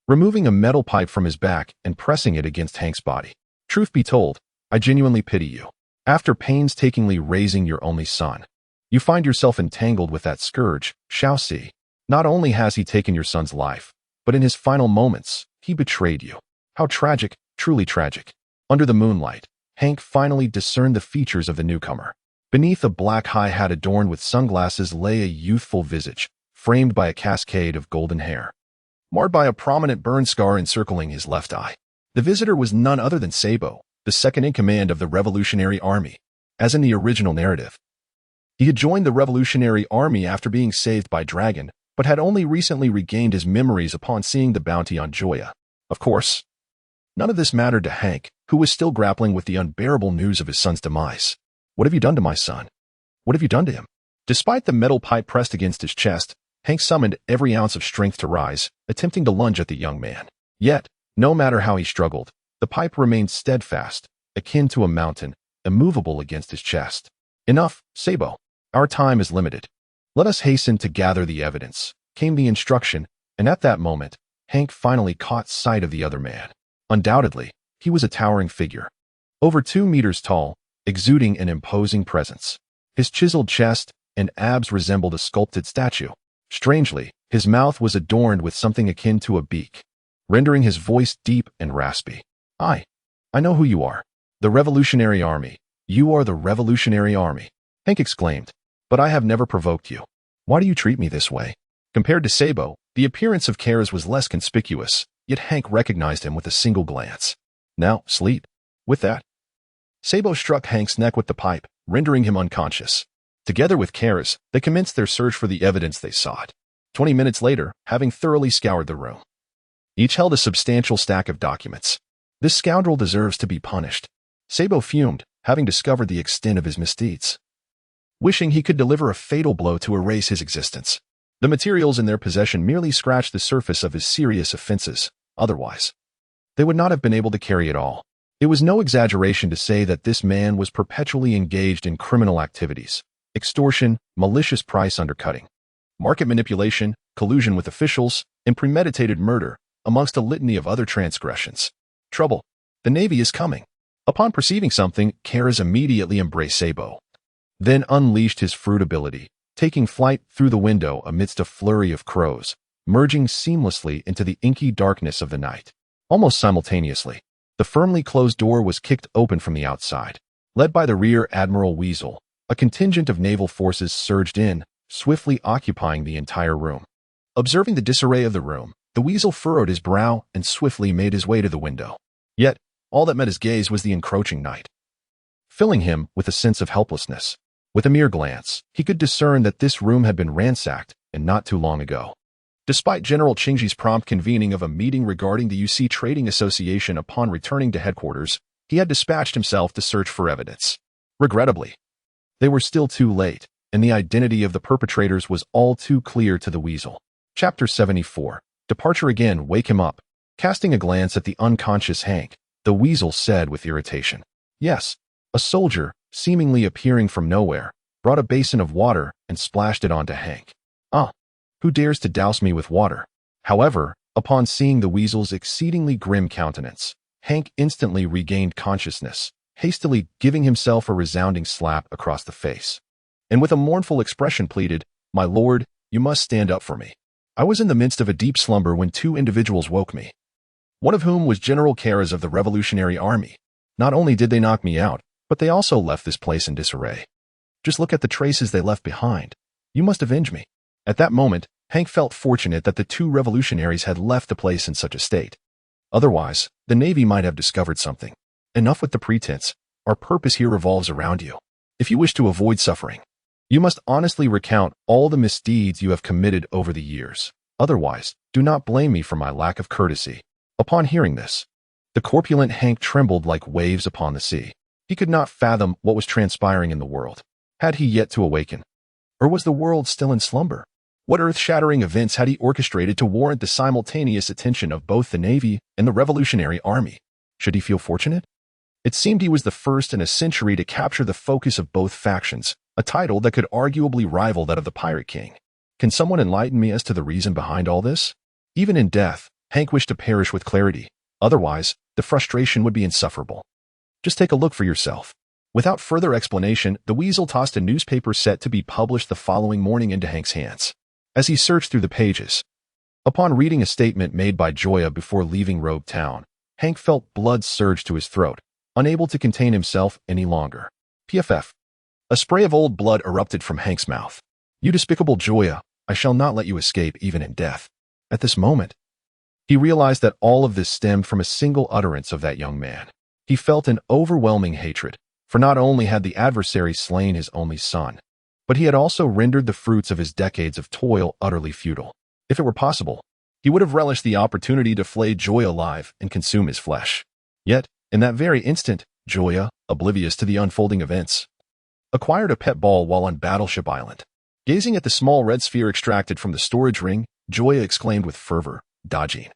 removing a metal pipe from his back and pressing it against Hank's body. Truth be told, I genuinely pity you. After painstakingly raising your only son, you find yourself entangled with that scourge, Shao Si. Not only has he taken your son's life, but in his final moments, he betrayed you. How tragic, truly tragic. Under the moonlight, Hank finally discerned the features of the newcomer. Beneath a black high hat adorned with sunglasses lay a youthful visage, framed by a cascade of golden hair, marred by a prominent burn scar encircling his left eye. The visitor was none other than Sabo, the second-in-command of the Revolutionary Army. As in the original narrative, he had joined the Revolutionary Army after being saved by Dragon, but had only recently regained his memories upon seeing the bounty on Joya. Of course, none of this mattered to Hank, who was still grappling with the unbearable news of his son's demise. What have you done to my son? What have you done to him? Despite the metal pipe pressed against his chest, Hank summoned every ounce of strength to rise, attempting to lunge at the young man. Yet, no matter how he struggled, the pipe remained steadfast, akin to a mountain, immovable against his chest. Enough, Sabo. Our time is limited. Let us hasten to gather the evidence, came the instruction, and at that moment, Hank finally caught sight of the other man. Undoubtedly, he was a towering figure. over 2 meters tall, exuding an imposing presence. His chiseled chest and abs resembled a sculpted statue. Strangely, his mouth was adorned with something akin to a beak, rendering his voice deep and raspy. I know who you are. The Revolutionary Army. You are the Revolutionary Army, Hank exclaimed. But I have never provoked you. Why do you treat me this way? Compared to Sabo, the appearance of Kara's was less conspicuous, yet Hank recognized him with a single glance. Now, sleep. With that, Sabo struck Hank's neck with the pipe, rendering him unconscious. Together with Kara's, they commenced their search for the evidence they sought. 20 minutes later, having thoroughly scoured the room, each held a substantial stack of documents. This scoundrel deserves to be punished. Sabo fumed, having discovered the extent of his misdeeds, wishing he could deliver a fatal blow to erase his existence. The materials in their possession merely scratched the surface of his serious offenses. Otherwise, they would not have been able to carry it all. It was no exaggeration to say that this man was perpetually engaged in criminal activities: extortion, malicious price undercutting, market manipulation, collusion with officials, and premeditated murder, amongst a litany of other transgressions. Trouble. The Navy is coming. Upon perceiving something, Karas immediately embraced Sabo, then unleashed his fruit ability, taking flight through the window amidst a flurry of crows, merging seamlessly into the inky darkness of the night. Almost simultaneously, the firmly closed door was kicked open from the outside. Led by the Rear Admiral Weasel, a contingent of naval forces surged in, swiftly occupying the entire room. Observing the disarray of the room, the Weasel furrowed his brow and swiftly made his way to the window. Yet, all that met his gaze was the encroaching night, filling him with a sense of helplessness. With a mere glance, he could discern that this room had been ransacked, and not too long ago. Despite General Chingji's prompt convening of a meeting regarding the UC Trading Association upon returning to headquarters, he had dispatched himself to search for evidence. Regrettably, they were still too late, and the identity of the perpetrators was all too clear to the Weasel. Chapter 74. Departure again. Wake him up. Casting a glance at the unconscious Hank, the Weasel said with irritation. Yes, a soldier, seemingly appearing from nowhere, brought a basin of water and splashed it onto Hank. Who dares to douse me with water? However, upon seeing the Weasel's exceedingly grim countenance, Hank instantly regained consciousness, hastily giving himself a resounding slap across the face, and with a mournful expression pleaded, "My lord, you must stand up for me. I was in the midst of a deep slumber when 2 individuals woke me, one of whom was General Karas of the Revolutionary Army. Not only did they knock me out, but they also left this place in disarray. Just look at the traces they left behind. You must avenge me." At that moment, Hank felt fortunate that the 2 revolutionaries had left the place in such a state. Otherwise, the Navy might have discovered something. Enough with the pretense. Our purpose here revolves around you. If you wish to avoid suffering, you must honestly recount all the misdeeds you have committed over the years. Otherwise, do not blame me for my lack of courtesy. Upon hearing this, the corpulent Hank trembled like waves upon the sea. He could not fathom what was transpiring in the world. Had he yet to awaken? Or was the world still in slumber? What earth-shattering events had he orchestrated to warrant the simultaneous attention of both the Navy and the Revolutionary Army? Should he feel fortunate? It seemed he was the first in a century to capture the focus of both factions, a title that could arguably rival that of the Pirate King. Can someone enlighten me as to the reason behind all this? Even in death, Hank wished to perish with clarity. Otherwise, the frustration would be insufferable. Just take a look for yourself. Without further explanation, the Weasel tossed a newspaper set to be published the following morning into Hank's hands. As he searched through the pages, upon reading a statement made by Joya before leaving Rogue Town, Hank felt blood surge to his throat, unable to contain himself any longer. PFF. A spray of old blood erupted from Hank's mouth. You despicable Joya, I shall not let you escape even in death. At this moment, he realized that all of this stemmed from a single utterance of that young man. He felt an overwhelming hatred, for not only had the adversary slain his only son, but he had also rendered the fruits of his decades of toil utterly futile. If it were possible, he would have relished the opportunity to flay Joya alive and consume his flesh. Yet, in that very instant, Joya, oblivious to the unfolding events, acquired a pet ball while on Battleship Island. Gazing at the small red sphere extracted from the storage ring, Joya exclaimed with fervor, "Dajin,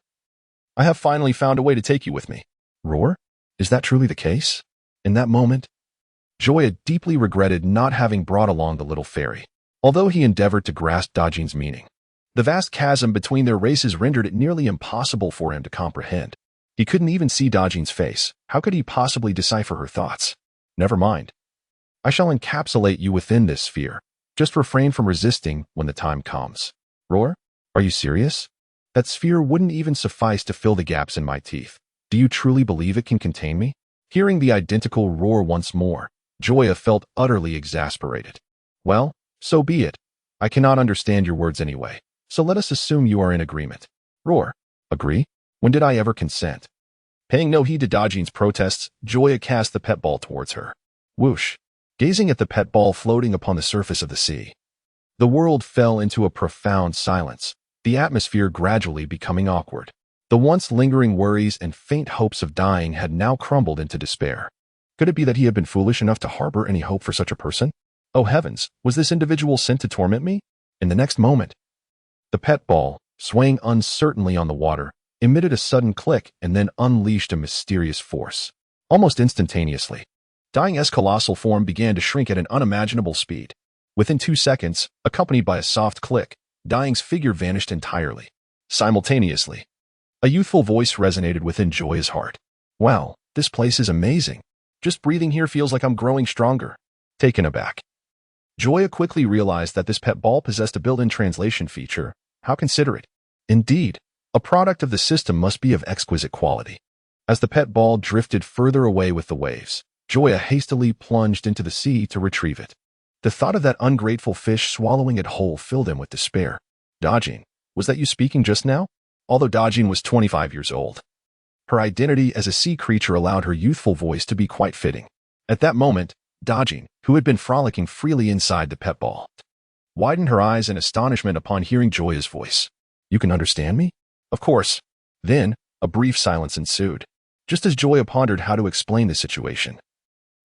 I have finally found a way to take you with me." Roar? Is that truly the case? In that moment, Joya deeply regretted not having brought along the little fairy, although he endeavored to grasp Dajin's meaning. The vast chasm between their races rendered it nearly impossible for him to comprehend. He couldn't even see Dajin's face. How could he possibly decipher her thoughts? Never mind. I shall encapsulate you within this sphere. Just refrain from resisting when the time comes. Roar? Are you serious? That sphere wouldn't even suffice to fill the gaps in my teeth. Do you truly believe it can contain me? Hearing the identical roar once more, Joya felt utterly exasperated. Well, so be it. I cannot understand your words anyway, so let us assume you are in agreement. Roar. Agree? When did I ever consent? Paying no heed to Dajin's protests, Joya cast the pet ball towards her. Whoosh. Gazing at the pet ball floating upon the surface of the sea, the world fell into a profound silence, the atmosphere gradually becoming awkward. The once lingering worries and faint hopes of dying had now crumbled into despair. Could it be that he had been foolish enough to harbor any hope for such a person? Oh heavens, was this individual sent to torment me? In the next moment, the pet ball, swaying uncertainly on the water, emitted a sudden click and then unleashed a mysterious force. Almost instantaneously, Dying's colossal form began to shrink at an unimaginable speed. Within 2 seconds, accompanied by a soft click, Dying's figure vanished entirely. Simultaneously, a youthful voice resonated within Joya's heart. Wow, this place is amazing. Just breathing here feels like I'm growing stronger. Taken aback, Joya quickly realized that this pet ball possessed a built-in translation feature. How considerate. Indeed, a product of the system must be of exquisite quality. As the pet ball drifted further away with the waves, Joya hastily plunged into the sea to retrieve it. The thought of that ungrateful fish swallowing it whole filled him with despair. Dajin, was that you speaking just now? Although Dajin was 25 years old, her identity as a sea creature allowed her youthful voice to be quite fitting. At that moment, Dajin, who had been frolicking freely inside the pet ball, widened her eyes in astonishment upon hearing Joya's voice. You can understand me? Of course. Then, a brief silence ensued, just as Joya pondered how to explain the situation.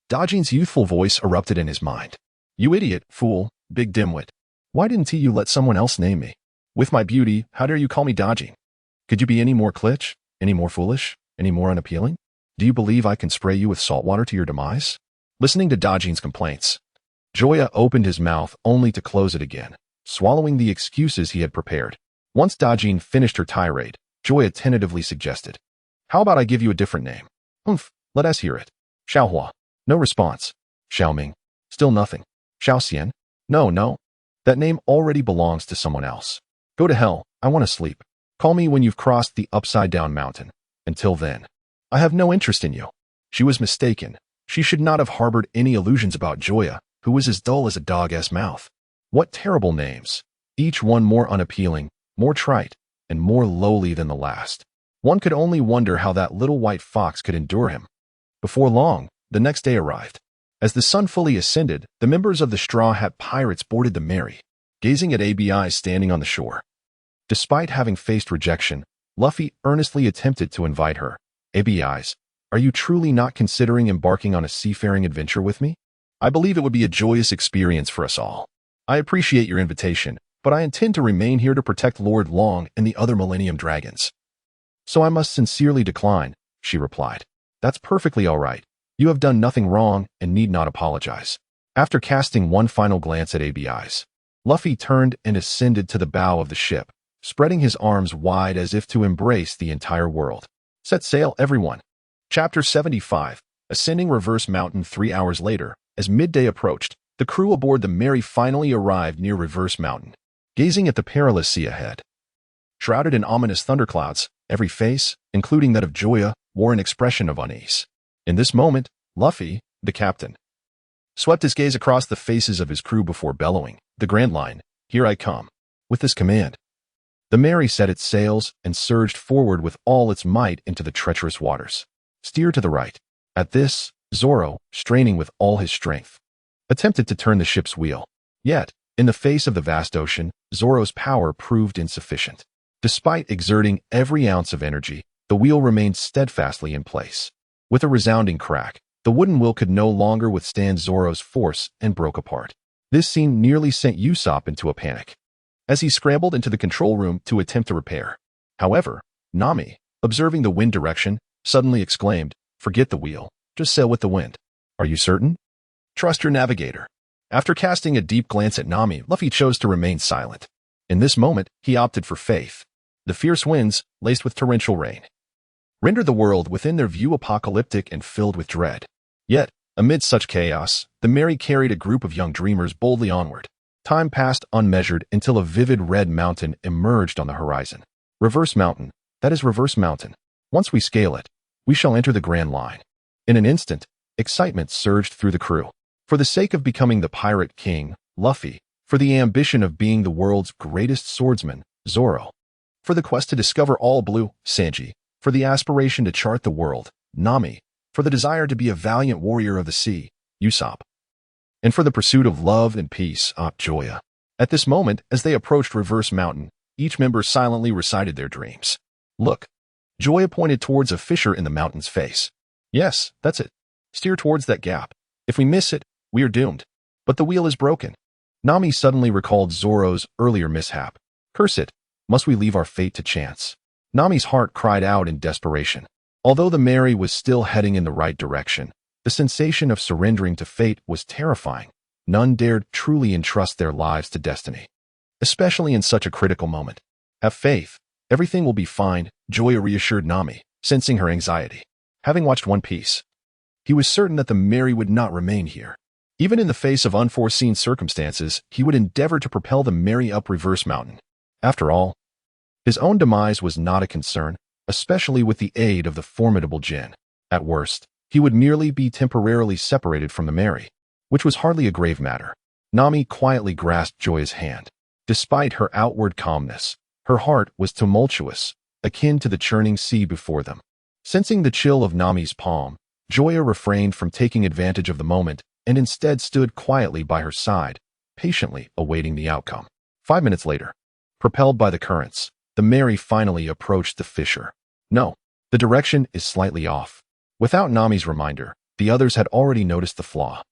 Dajin's youthful voice erupted in his mind. You idiot, fool, big dimwit. Why didn't you let someone else name me? With my beauty, how dare you call me Dajin? Could you be any more klitsch, any more foolish, any more unappealing? Do you believe I can spray you with salt water to your demise? Listening to Dajin's complaints, Joya opened his mouth only to close it again, swallowing the excuses he had prepared. Once Dajin finished her tirade, Joya tentatively suggested, how about I give you a different name? Let us hear it. Xiaohua. No response. Xiaoming. Still nothing. Xiaoxian. No. That name already belongs to someone else. Go to hell. I want to sleep. Call me when you've crossed the upside-down mountain. Until then, I have no interest in you. She was mistaken. She should not have harbored any illusions about Joya, who was as dull as a dog-ass mouth. What terrible names. Each one more unappealing, more trite, and more lowly than the last. One could only wonder how that little white fox could endure him. Before long, the next day arrived. As the sun fully ascended, the members of the Straw Hat Pirates boarded the Mary, gazing at ABI standing on the shore. Despite having faced rejection, Luffy earnestly attempted to invite her. ABIs, are you truly not considering embarking on a seafaring adventure with me? I believe it would be a joyous experience for us all. I appreciate your invitation, but I intend to remain here to protect Lord Long and the other Millennium Dragons. So I must sincerely decline, she replied. That's perfectly all right. You have done nothing wrong and need not apologize. After casting one final glance at ABIs, Luffy turned and ascended to the bow of the ship, spreading his arms wide as if to embrace the entire world. Set sail, everyone. Chapter 75. Ascending Reverse Mountain 3 hours later, as midday approached, the crew aboard the Mary finally arrived near Reverse Mountain. Gazing at the perilous sea ahead, shrouded in ominous thunderclouds, every face, including that of Joya, wore an expression of unease. In this moment, Luffy, the captain, swept his gaze across the faces of his crew before bellowing, the grand line, here I come. With this command, the Mary set its sails and surged forward with all its might into the treacherous waters. Steer to the right. At this, Zoro, straining with all his strength, attempted to turn the ship's wheel. Yet, in the face of the vast ocean, Zoro's power proved insufficient. Despite exerting every ounce of energy, the wheel remained steadfastly in place. With a resounding crack, the wooden wheel could no longer withstand Zoro's force and broke apart. This scene nearly sent Usopp into a panic, as he scrambled into the control room to attempt to repair. However, Nami, observing the wind direction, suddenly exclaimed, forget the wheel, just sail with the wind. Are you certain? Trust your navigator. After casting a deep glance at Nami, Luffy chose to remain silent. In this moment, he opted for faith. The fierce winds, laced with torrential rain, rendered the world within their view apocalyptic and filled with dread. Yet, amid such chaos, the Mary carried a group of young dreamers boldly onward. Time passed unmeasured until a vivid red mountain emerged on the horizon. Reverse Mountain, that is Reverse Mountain. Once we scale it, we shall enter the Grand Line. In an instant, excitement surged through the crew. For the sake of becoming the Pirate King, Luffy. For the ambition of being the world's greatest swordsman, Zoro. For the quest to discover all blue, Sanji. For the aspiration to chart the world, Nami. For the desire to be a valiant warrior of the sea, Usopp. And for the pursuit of love and peace, Joya. At this moment, as they approached Reverse Mountain, each member silently recited their dreams. Look. Joya pointed towards a fissure in the mountain's face. Yes, that's it. Steer towards that gap. If we miss it, we are doomed. But the wheel is broken. Nami suddenly recalled Zoro's earlier mishap. Curse it. Must we leave our fate to chance? Nami's heart cried out in desperation. Although the Mary was still heading in the right direction, the sensation of surrendering to fate was terrifying. None dared truly entrust their lives to destiny, especially in such a critical moment. Have faith. Everything will be fine, Joya reassured Nami, sensing her anxiety. Having watched One Piece, he was certain that the Mary would not remain here. Even in the face of unforeseen circumstances, he would endeavor to propel the Mary up Reverse Mountain. After all, his own demise was not a concern, especially with the aid of the formidable Jin. At worst, he would merely be temporarily separated from the Mary, which was hardly a grave matter. Nami quietly grasped Joya's hand. Despite her outward calmness, her heart was tumultuous, akin to the churning sea before them. Sensing the chill of Nami's palm, Joya refrained from taking advantage of the moment and instead stood quietly by her side, patiently awaiting the outcome. 5 minutes later, propelled by the currents, the Mary finally approached the fissure. No, the direction is slightly off. Without Nami's reminder, the others had already noticed the flaw.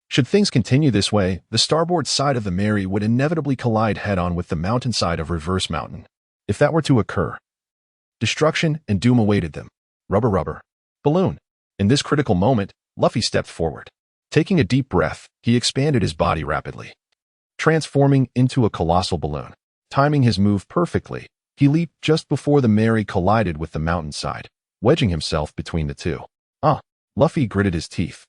Should things continue this way, the starboard side of the Mary would inevitably collide head-on with the mountainside of Reverse Mountain. If that were to occur, destruction and doom awaited them. Rubber. Balloon. In this critical moment, Luffy stepped forward. Taking a deep breath, he expanded his body rapidly, transforming into a colossal balloon. Timing his move perfectly, he leaped just before the Mary collided with the mountainside, wedging himself between the two. Luffy gritted his teeth,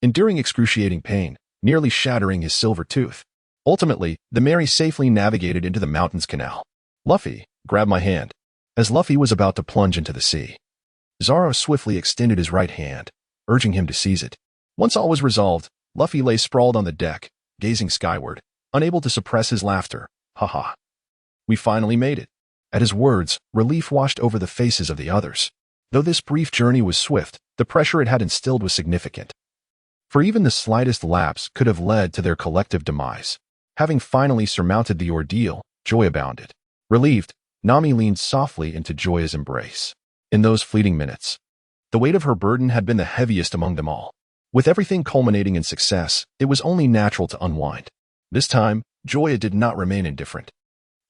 enduring excruciating pain, nearly shattering his silver tooth. Ultimately, the Mary safely navigated into the mountain's canal. Luffy, grab my hand. As Luffy was about to plunge into the sea, Zoro swiftly extended his right hand, urging him to seize it. Once all was resolved, Luffy lay sprawled on the deck, gazing skyward, unable to suppress his laughter. Ha. We finally made it. At his words, relief washed over the faces of the others. Though this brief journey was swift, the pressure it had instilled was significant. For even the slightest lapse could have led to their collective demise. Having finally surmounted the ordeal, Joya bounded. Relieved, Nami leaned softly into Joya's embrace. In those fleeting minutes, the weight of her burden had been the heaviest among them all. With everything culminating in success, it was only natural to unwind. This time, Joya did not remain indifferent.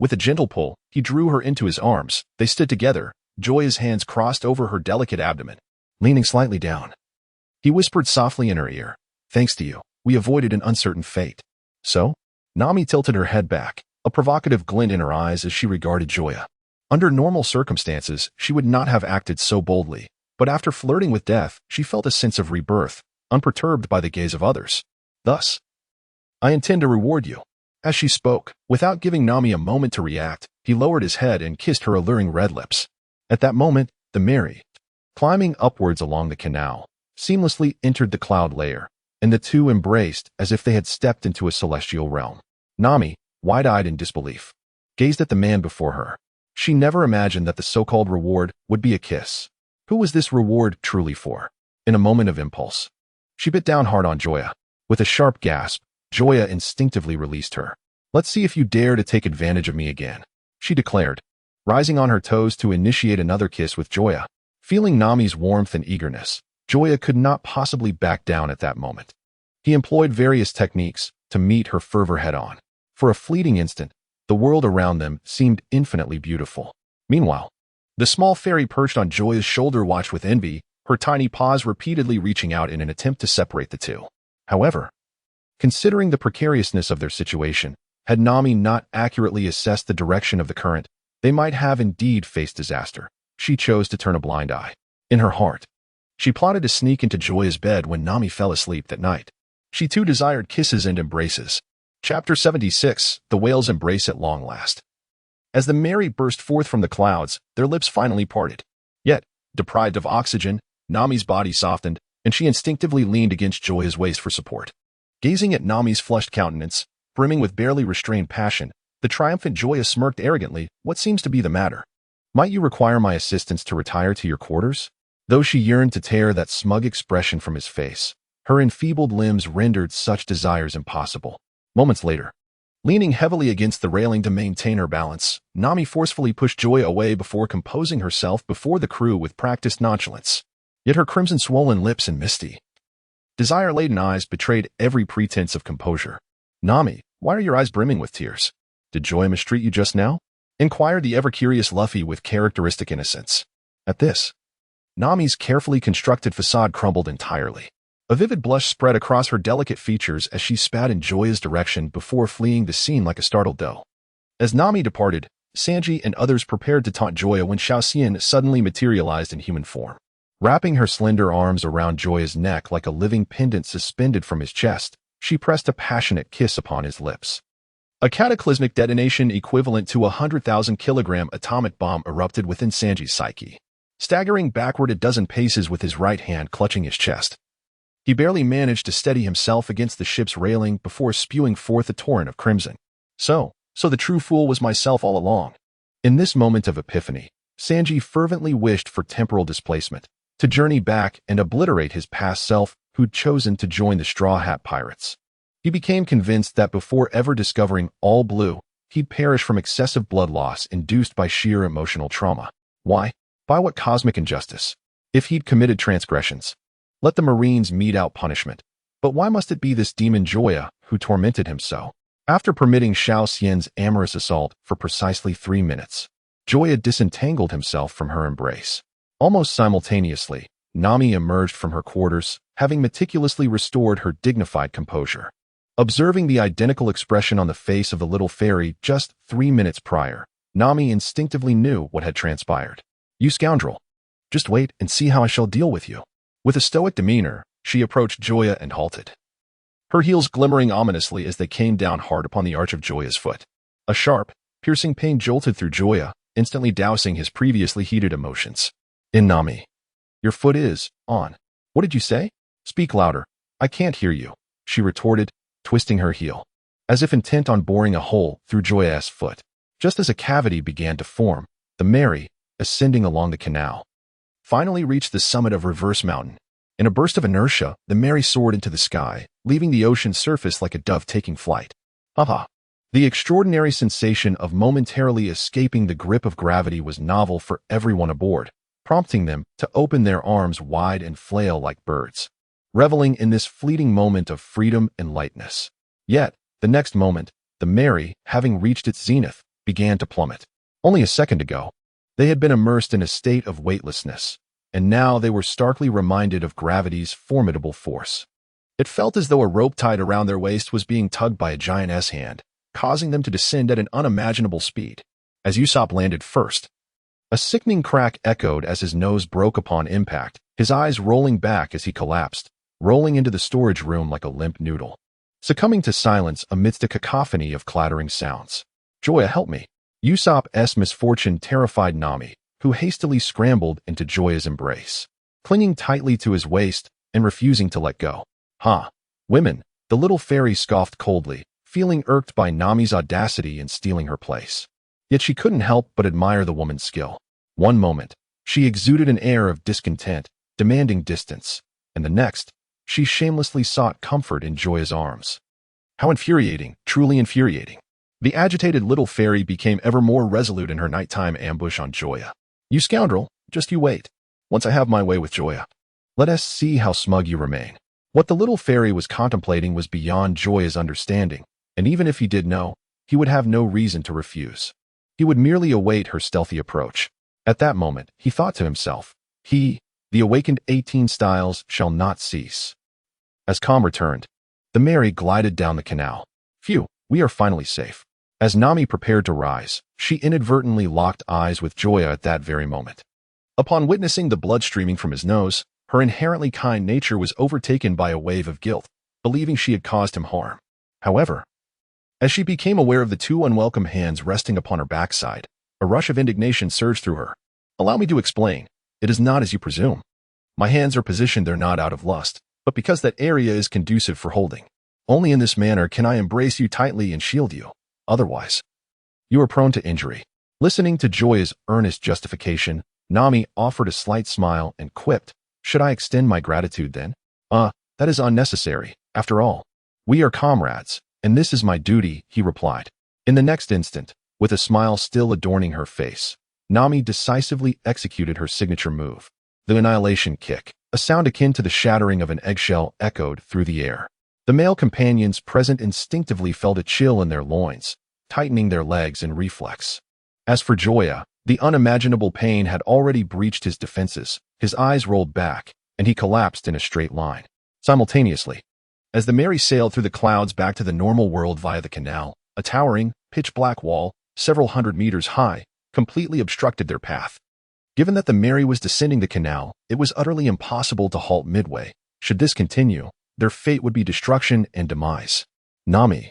With a gentle pull, he drew her into his arms. They stood together, Joya's hands crossed over her delicate abdomen. Leaning slightly down, he whispered softly in her ear, "Thanks to you, we avoided an uncertain fate." So? Nami tilted her head back, a provocative glint in her eyes as she regarded Joya. Under normal circumstances, she would not have acted so boldly, but after flirting with death, she felt a sense of rebirth, unperturbed by the gaze of others. Thus, I intend to reward you. As she spoke, without giving Nami a moment to react, he lowered his head and kissed her alluring red lips. At that moment, the Mary, climbing upwards along the canal, seamlessly entered the cloud layer, and the two embraced as if they had stepped into a celestial realm. Nami, wide-eyed in disbelief, gazed at the man before her. She never imagined that the so-called reward would be a kiss. Who was this reward truly for? In a moment of impulse, she bit down hard on Joya. With a sharp gasp, Joya instinctively released her. "Let's see if you dare to take advantage of me again," she declared, rising on her toes to initiate another kiss with Joya. Feeling Nami's warmth and eagerness, Joya could not possibly back down at that moment. He employed various techniques to meet her fervor head-on. For a fleeting instant, the world around them seemed infinitely beautiful. Meanwhile, the small fairy perched on Joya's shoulder watched with envy, her tiny paws repeatedly reaching out in an attempt to separate the two. However, considering the precariousness of their situation, had Nami not accurately assessed the direction of the current, they might have indeed faced disaster. She chose to turn a blind eye. In her heart, she plotted to sneak into Joya's bed when Nami fell asleep that night. She too desired kisses and embraces. Chapter 76, The Whale's Embrace at Long Last. As the Mary burst forth from the clouds, their lips finally parted. Yet, deprived of oxygen, Nami's body softened, and she instinctively leaned against Joya's waist for support. Gazing at Nami's flushed countenance, brimming with barely restrained passion, the triumphant Joya smirked arrogantly. What seems to be the matter? Might you require my assistance to retire to your quarters? Though she yearned to tear that smug expression from his face, her enfeebled limbs rendered such desires impossible. Moments later, leaning heavily against the railing to maintain her balance, Nami forcefully pushed Joya away before composing herself before the crew with practiced nonchalance. Yet her crimson-swollen lips and misty, desire-laden eyes betrayed every pretense of composure. "Nami, why are your eyes brimming with tears? Did Joya mistreat you just now?" inquired the ever-curious Luffy with characteristic innocence. At this, Nami's carefully constructed facade crumbled entirely. A vivid blush spread across her delicate features as she spat in Joya's direction before fleeing the scene like a startled doe. As Nami departed, Sanji and others prepared to taunt Joya when Xiaoxian suddenly materialized in human form. Wrapping her slender arms around Joya's neck like a living pendant suspended from his chest, she pressed a passionate kiss upon his lips. A cataclysmic detonation equivalent to a 100,000-kilogram atomic bomb erupted within Sanji's psyche. Staggering backward a dozen paces with his right hand clutching his chest, he barely managed to steady himself against the ship's railing before spewing forth a torrent of crimson. So the true fool was myself all along. In this moment of epiphany, Sanji fervently wished for temporal displacement, to journey back and obliterate his past self who'd chosen to join the Straw Hat Pirates. He became convinced that before ever discovering All Blue, he'd perish from excessive blood loss induced by sheer emotional trauma. Why? By what cosmic injustice? If he'd committed transgressions, let the Marines mete out punishment. But why must it be this demon Joya who tormented him so? After permitting Xiaoxian's amorous assault for precisely 3 minutes, Joya disentangled himself from her embrace. Almost simultaneously, Nami emerged from her quarters, having meticulously restored her dignified composure. Observing the identical expression on the face of the little fairy just 3 minutes prior, Nami instinctively knew what had transpired. "You scoundrel! Just wait and see how I shall deal with you." With a stoic demeanor, she approached Joya and halted, her heels glimmering ominously as they came down hard upon the arch of Joya's foot. A sharp, piercing pain jolted through Joya, instantly dousing his previously heated emotions. "Nami, your foot is on. What did you say? Speak louder. I can't hear you," she retorted, twisting her heel, as if intent on boring a hole through Joya's foot. Just as a cavity began to form, the Mary, ascending along the canal, finally reached the summit of Reverse Mountain. In a burst of inertia, the Mary soared into the sky, leaving the ocean surface like a dove taking flight. Haha! The extraordinary sensation of momentarily escaping the grip of gravity was novel for everyone aboard, prompting them to open their arms wide and flail like birds, reveling in this fleeting moment of freedom and lightness. Yet, the next moment, the Mary, having reached its zenith, began to plummet. Only a second ago, they had been immersed in a state of weightlessness, and now they were starkly reminded of gravity's formidable force. It felt as though a rope tied around their waist was being tugged by a giant's hand, causing them to descend at an unimaginable speed. As Usopp landed first, a sickening crack echoed as his nose broke upon impact, his eyes rolling back as he collapsed, rolling into the storage room like a limp noodle, succumbing to silence amidst a cacophony of clattering sounds. "Joya, help me." Usopp's misfortune terrified Nami, who hastily scrambled into Joya's embrace, clinging tightly to his waist and refusing to let go. "Ha! Women," the little fairy scoffed coldly, feeling irked by Nami's audacity in stealing her place. Yet she couldn't help but admire the woman's skill. One moment, she exuded an air of discontent, demanding distance, and the next, she shamelessly sought comfort in Joya's arms. How infuriating, truly infuriating. The agitated little fairy became ever more resolute in her nighttime ambush on Joya. "You scoundrel, just you wait. Once I have my way with Joya, let us see how smug you remain." What the little fairy was contemplating was beyond Joya's understanding, and even if he did know, he would have no reason to refuse. He would merely await her stealthy approach. At that moment, he thought to himself, the awakened 18 styles shall not cease. As calm returned, the Mary glided down the canal. "Phew, we are finally safe." As Nami prepared to rise, she inadvertently locked eyes with Joya at that very moment. Upon witnessing the blood streaming from his nose, her inherently kind nature was overtaken by a wave of guilt, believing she had caused him harm. However, as she became aware of the two unwelcome hands resting upon her backside, a rush of indignation surged through her. Allow me to explain. It is not as you presume. My hands are positioned there not out of lust, but because that area is conducive for holding. Only in this manner can I embrace you tightly and shield you. Otherwise, you are prone to injury. Listening to Joya's earnest justification, Nami offered a slight smile and quipped, should I extend my gratitude then? That is unnecessary. After all, we are comrades, and this is my duty, he replied. In the next instant, with a smile still adorning her face, Nami decisively executed her signature move. The annihilation kick, a sound akin to the shattering of an eggshell, echoed through the air. The male companions present instinctively felt a chill in their loins, tightening their legs in reflex. As for Joya, the unimaginable pain had already breached his defenses. His eyes rolled back, and he collapsed in a straight line. Simultaneously, as the Mary sailed through the clouds back to the normal world via the canal, a towering, pitch-black wall, several hundred meters high, completely obstructed their path. Given that the Mary was descending the canal, it was utterly impossible to halt midway. Should this continue, their fate would be destruction and demise. Nami.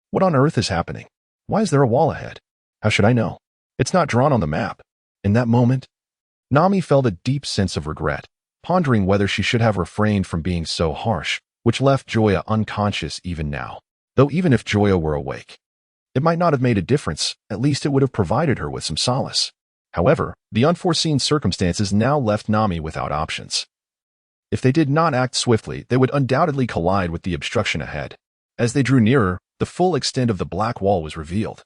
What on earth is happening? Why is there a wall ahead? How should I know? It's not drawn on the map. In that moment, Nami felt a deep sense of regret, pondering whether she should have refrained from being so harsh, which left Joya unconscious even now. Though even if Joya were awake, it might not have made a difference. At least it would have provided her with some solace. However, the unforeseen circumstances now left Nami without options. If they did not act swiftly, they would undoubtedly collide with the obstruction ahead. As they drew nearer, the full extent of the black wall was revealed,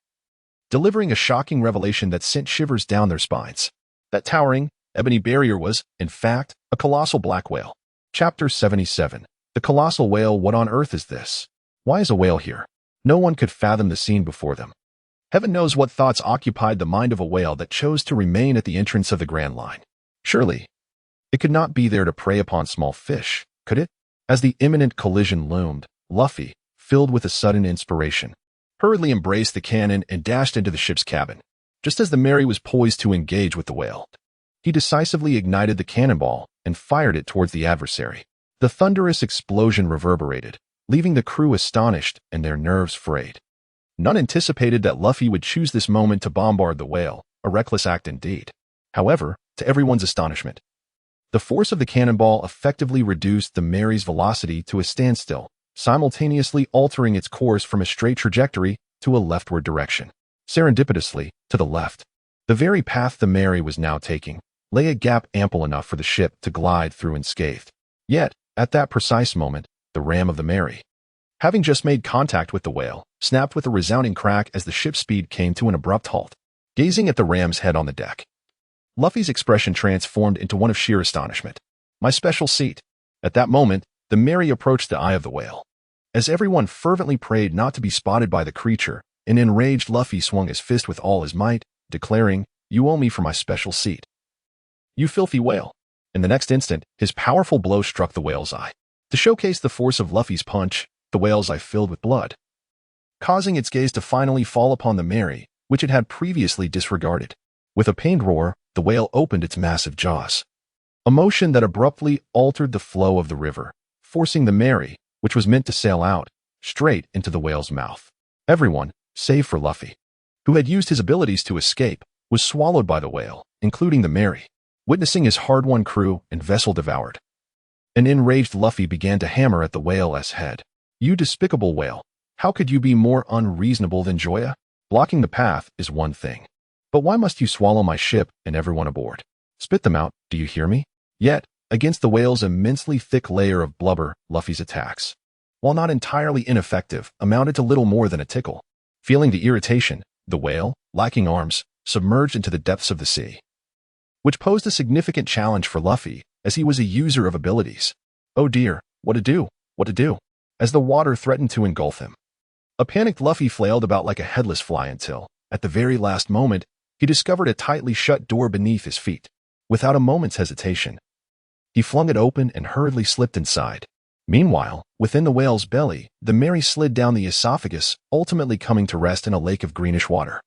delivering a shocking revelation that sent shivers down their spines. That towering, ebony barrier was, in fact, a colossal black whale. Chapter 77. The colossal whale. What on earth is this? Why is a whale here? No one could fathom the scene before them. Heaven knows what thoughts occupied the mind of a whale that chose to remain at the entrance of the Grand Line. Surely, it could not be there to prey upon small fish, could it? As the imminent collision loomed, Luffy, filled with a sudden inspiration, hurriedly embraced the cannon and dashed into the ship's cabin. Just as the Mary was poised to engage with the whale, he decisively ignited the cannonball and fired it towards the adversary. The thunderous explosion reverberated, leaving the crew astonished and their nerves frayed. None anticipated that Luffy would choose this moment to bombard the whale, a reckless act indeed. However, to everyone's astonishment, the force of the cannonball effectively reduced the Mary's velocity to a standstill, simultaneously altering its course from a straight trajectory to a leftward direction. Serendipitously, to the left, the very path the Mary was now taking, lay a gap ample enough for the ship to glide through unscathed. Yet, at that precise moment, the ram of the Mary, having just made contact with the whale, snapped with a resounding crack as the ship's speed came to an abrupt halt. Gazing at the ram's head on the deck, Luffy's expression transformed into one of sheer astonishment. My special seat. At that moment, the Mary approached the eye of the whale. As everyone fervently prayed not to be spotted by the creature, an enraged Luffy swung his fist with all his might, declaring, "You owe me for my special seat, you filthy whale." In the next instant, his powerful blow struck the whale's eye. To showcase the force of Luffy's punch, the whale's eye filled with blood, causing its gaze to finally fall upon the Mary, which it had previously disregarded. With a pained roar, the whale opened its massive jaws, a motion that abruptly altered the flow of the river, forcing the Mary, which was meant to sail out, straight into the whale's mouth. Everyone, save for Luffy, who had used his abilities to escape, was swallowed by the whale, including the Mary. Witnessing his hard-won crew and vessel devoured, an enraged Luffy began to hammer at the whale's head. "You despicable whale, how could you be more unreasonable than Joya? Blocking the path is one thing, but why must you swallow my ship and everyone aboard? Spit them out, do you hear me?" Yet, against the whale's immensely thick layer of blubber, Luffy's attacks, while not entirely ineffective, amounted to little more than a tickle. Feeling the irritation, the whale, lacking arms, submerged into the depths of the sea, which posed a significant challenge for Luffy, as he was a user of abilities. Oh dear, what to do, what to do, as the water threatened to engulf him. A panicked Luffy flailed about like a headless fly until, at the very last moment, he discovered a tightly shut door beneath his feet. Without a moment's hesitation, he flung it open and hurriedly slipped inside. Meanwhile, within the whale's belly, the Mary slid down the esophagus, ultimately coming to rest in a lake of greenish water.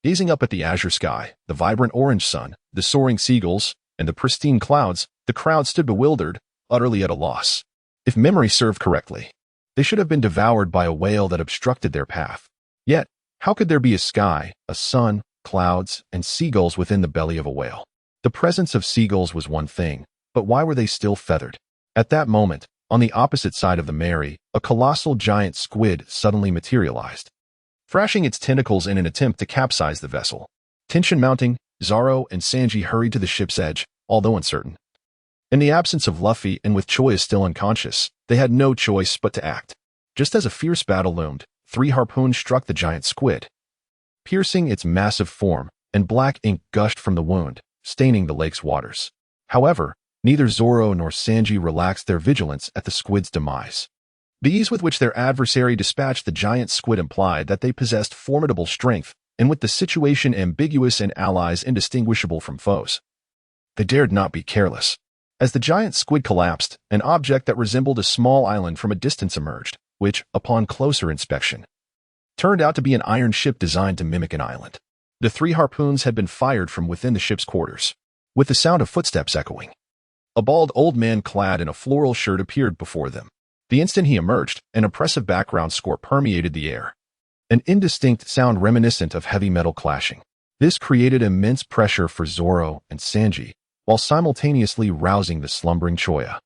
Gazing up at the azure sky, the vibrant orange sun, the soaring seagulls, and the pristine clouds, the crowd stood bewildered, utterly at a loss. If memory served correctly, they should have been devoured by a whale that obstructed their path. Yet, how could there be a sky, a sun, clouds, and seagulls within the belly of a whale? The presence of seagulls was one thing, but why were they still feathered? At that moment, on the opposite side of the Mary, a colossal giant squid suddenly materialized, thrashing its tentacles in an attempt to capsize the vessel. Tension mounting, Zoro and Sanji hurried to the ship's edge, although uncertain. In the absence of Luffy and with Joya still unconscious, they had no choice but to act. Just as a fierce battle loomed, 3 harpoons struck the giant squid, piercing its massive form, and black ink gushed from the wound, staining the lake's waters. However, neither Zoro nor Sanji relaxed their vigilance at the squid's demise. The ease with which their adversary dispatched the giant squid implied that they possessed formidable strength, and with the situation ambiguous and allies indistinguishable from foes, they dared not be careless. As the giant squid collapsed, an object that resembled a small island from a distance emerged, which, upon closer inspection, turned out to be an iron ship designed to mimic an island. The 3 harpoons had been fired from within the ship's quarters, with the sound of footsteps echoing. A bald old man clad in a floral shirt appeared before them. The instant he emerged, an oppressive background score permeated the air, an indistinct sound reminiscent of heavy metal clashing. This created immense pressure for Zoro and Sanji, while simultaneously rousing the slumbering Joya.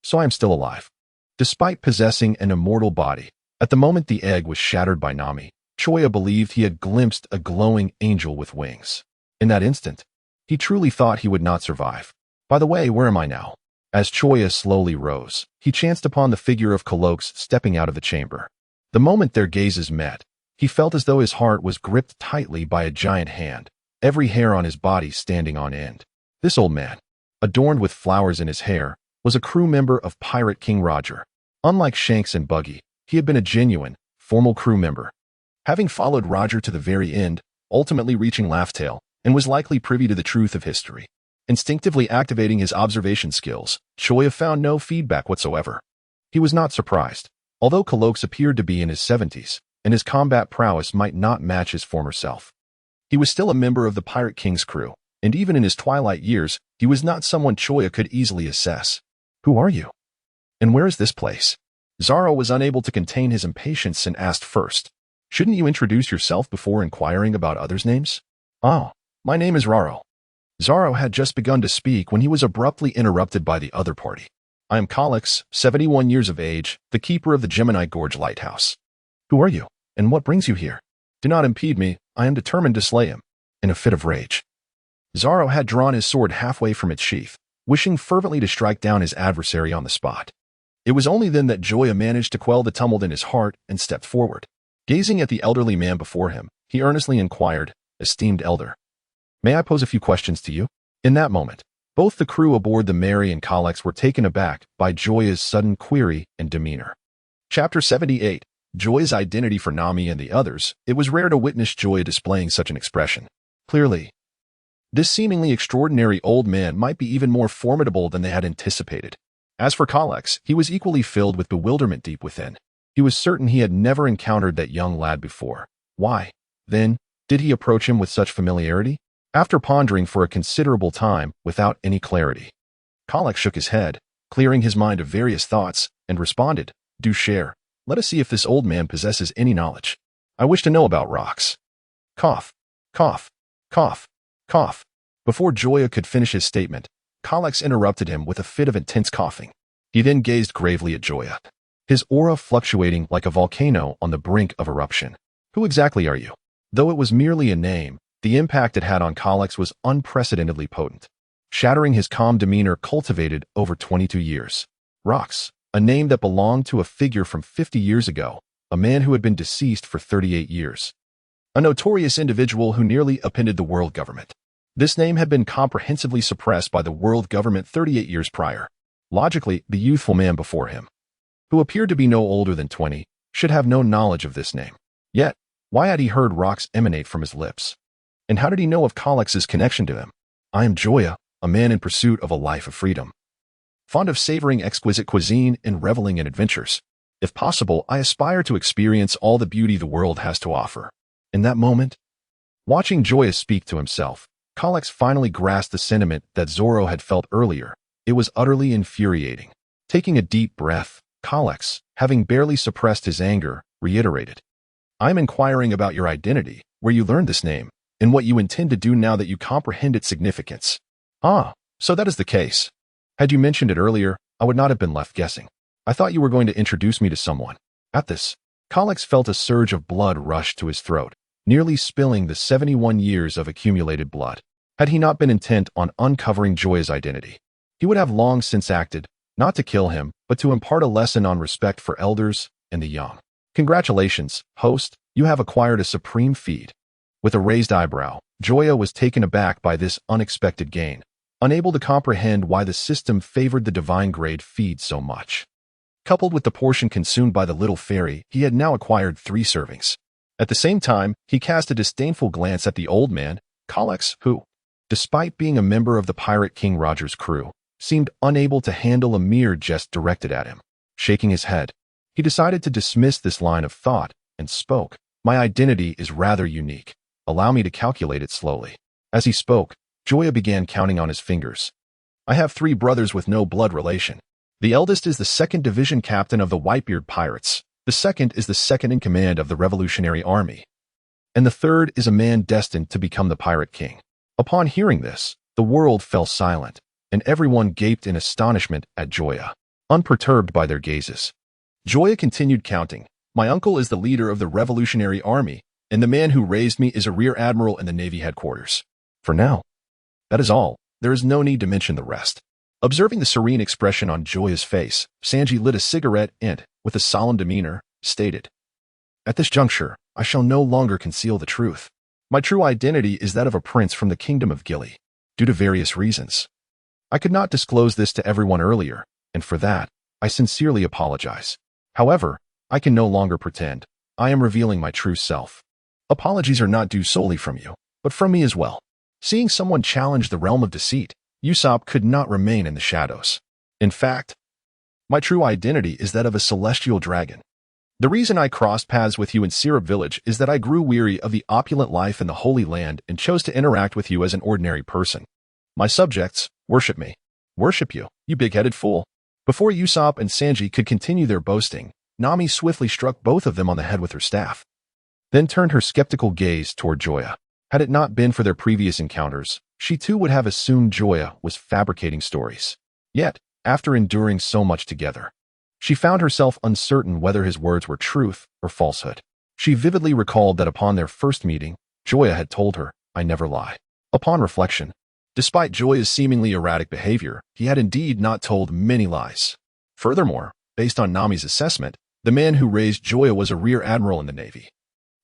So I am still alive. Despite possessing an immortal body, at the moment the egg was shattered by Nami, Joya believed he had glimpsed a glowing angel with wings. In that instant, he truly thought he would not survive. By the way, where am I now? As Joya slowly rose, he chanced upon the figure of Cloaks stepping out of the chamber. The moment their gazes met, he felt as though his heart was gripped tightly by a giant hand, every hair on his body standing on end. This old man, adorned with flowers in his hair, was a crew member of Pirate King Roger. Unlike Shanks and Buggy, he had been a genuine, formal crew member, having followed Roger to the very end, ultimately reaching Laugh-Tale, and was likely privy to the truth of history. Instinctively activating his observation skills, Joya found no feedback whatsoever. He was not surprised. Although Cloaks appeared to be in his 70s, and his combat prowess might not match his former self, he was still a member of the Pirate King's crew, and even in his twilight years, he was not someone Joya could easily assess. Who are you? And where is this place? Zoro was unable to contain his impatience and asked first, shouldn't you introduce yourself before inquiring about others' names? Oh, my name is Raro. Zoro had just begun to speak when he was abruptly interrupted by the other party. I am Cloaks, 71 years of age, the keeper of the Gemini Gorge Lighthouse. Who are you, and what brings you here? Do not impede me, I am determined to slay him. In a fit of rage, Zoro had drawn his sword halfway from its sheath, wishing fervently to strike down his adversary on the spot. It was only then that Joya managed to quell the tumult in his heart and stepped forward. Gazing at the elderly man before him, he earnestly inquired, esteemed elder, may I pose a few questions to you? In that moment, both the crew aboard the Mary and Cloaks were taken aback by Joya's sudden query and demeanor. Chapter 78. Joya's identity for Nami and the others. It was rare to witness Joya displaying such an expression. Clearly, this seemingly extraordinary old man might be even more formidable than they had anticipated. As for Cloaks, he was equally filled with bewilderment deep within. He was certain he had never encountered that young lad before. Why, then, did he approach him with such familiarity? After pondering for a considerable time without any clarity, Cloaks shook his head, clearing his mind of various thoughts, and responded, do share. Let us see if this old man possesses any knowledge. I wish to know about rocks. Cough, cough, cough, cough. Before Joya could finish his statement, Cloaks interrupted him with a fit of intense coughing. He then gazed gravely at Joya, his aura fluctuating like a volcano on the brink of eruption. Who exactly are you? Though it was merely a name, the impact it had on Cloaks was unprecedentedly potent, shattering his calm demeanor cultivated over 22 years. Rocks, a name that belonged to a figure from 50 years ago, a man who had been deceased for 38 years. A notorious individual who nearly upended the world government. This name had been comprehensively suppressed by the world government 38 years prior. Logically, the youthful man before him, who appeared to be no older than 20, should have no knowledge of this name. Yet, why had he heard rocks emanate from his lips? And how did he know of Cloaks' connection to him? I am Joya, a man in pursuit of a life of freedom. Fond of savoring exquisite cuisine and reveling in adventures. If possible, I aspire to experience all the beauty the world has to offer. In that moment, watching Joya speak to himself, Kalex finally grasped the sentiment that Zoro had felt earlier. It was utterly infuriating. Taking a deep breath, Kalex, having barely suppressed his anger, reiterated, "I'm inquiring about your identity, where you learned this name, and what you intend to do now that you comprehend its significance." "Ah, so that is the case. Had you mentioned it earlier, I would not have been left guessing. I thought you were going to introduce me to someone." At this, Kalex felt a surge of blood rush to his throat, nearly spilling the 71 years of accumulated blood. Had he not been intent on uncovering Joya's identity, he would have long since acted, not to kill him, but to impart a lesson on respect for elders and the young. "Congratulations, host, you have acquired a supreme feat." With a raised eyebrow, Joya was taken aback by this unexpected gain, unable to comprehend why the system favored the divine grade feed so much. Coupled with the portion consumed by the little fairy, he had now acquired 3 servings. At the same time, he cast a disdainful glance at the old man, Kalex, who, despite being a member of the pirate King Roger's crew, seemed unable to handle a mere jest directed at him. Shaking his head, he decided to dismiss this line of thought and spoke, "My identity is rather unique. Allow me to calculate it slowly." As he spoke, Joya began counting on his fingers. "I have 3 brothers with no blood relation. The eldest is the 2nd Division Captain of the Whitebeard Pirates. The second is the second in command of the Revolutionary Army. And the third is a man destined to become the Pirate King." Upon hearing this, the world fell silent, and everyone gaped in astonishment at Joya, unperturbed by their gazes. Joya continued counting. "My uncle is the leader of the Revolutionary Army, and the man who raised me is a rear admiral in the Navy headquarters. For now, that is all. There is no need to mention the rest." Observing the serene expression on Joya's face, Sanji lit a cigarette and, with a solemn demeanor, stated, "At this juncture, I shall no longer conceal the truth. My true identity is that of a prince from the kingdom of Gilly. Due to various reasons, I could not disclose this to everyone earlier, and for that, I sincerely apologize. However, I can no longer pretend. I am revealing my true self. Apologies are not due solely from you, but from me as well." Seeing someone challenge the realm of deceit, Usopp could not remain in the shadows. "In fact, my true identity is that of a celestial dragon. The reason I crossed paths with you in Syrup Village is that I grew weary of the opulent life in the Holy Land and chose to interact with you as an ordinary person. My subjects worship me." "Worship you, you big-headed fool." Before Usopp and Sanji could continue their boasting, Nami swiftly struck both of them on the head with her staff, then turned her skeptical gaze toward Joya. Had it not been for their previous encounters, she too would have assumed Joya was fabricating stories. Yet, after enduring so much together, she found herself uncertain whether his words were truth or falsehood. She vividly recalled that upon their first meeting, Joya had told her, "I never lie." Upon reflection, despite Joya's seemingly erratic behavior, he had indeed not told many lies. Furthermore, based on Nami's assessment, the man who raised Joya was a rear admiral in the Navy,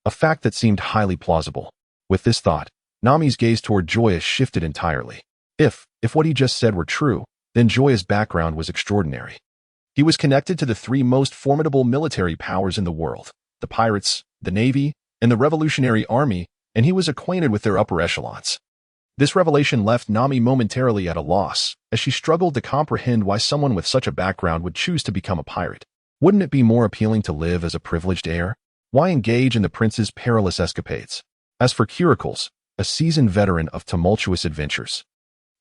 a fact that seemed highly plausible. With this thought, Nami's gaze toward Joya shifted entirely. If what he just said were true, then Joya's background was extraordinary. He was connected to the 3 most formidable military powers in the world, the pirates, the Navy, and the Revolutionary Army, and he was acquainted with their upper echelons. This revelation left Nami momentarily at a loss, as she struggled to comprehend why someone with such a background would choose to become a pirate. Wouldn't it be more appealing to live as a privileged heir? Why engage in the prince's perilous escapades? As for Curicles, a seasoned veteran of tumultuous adventures,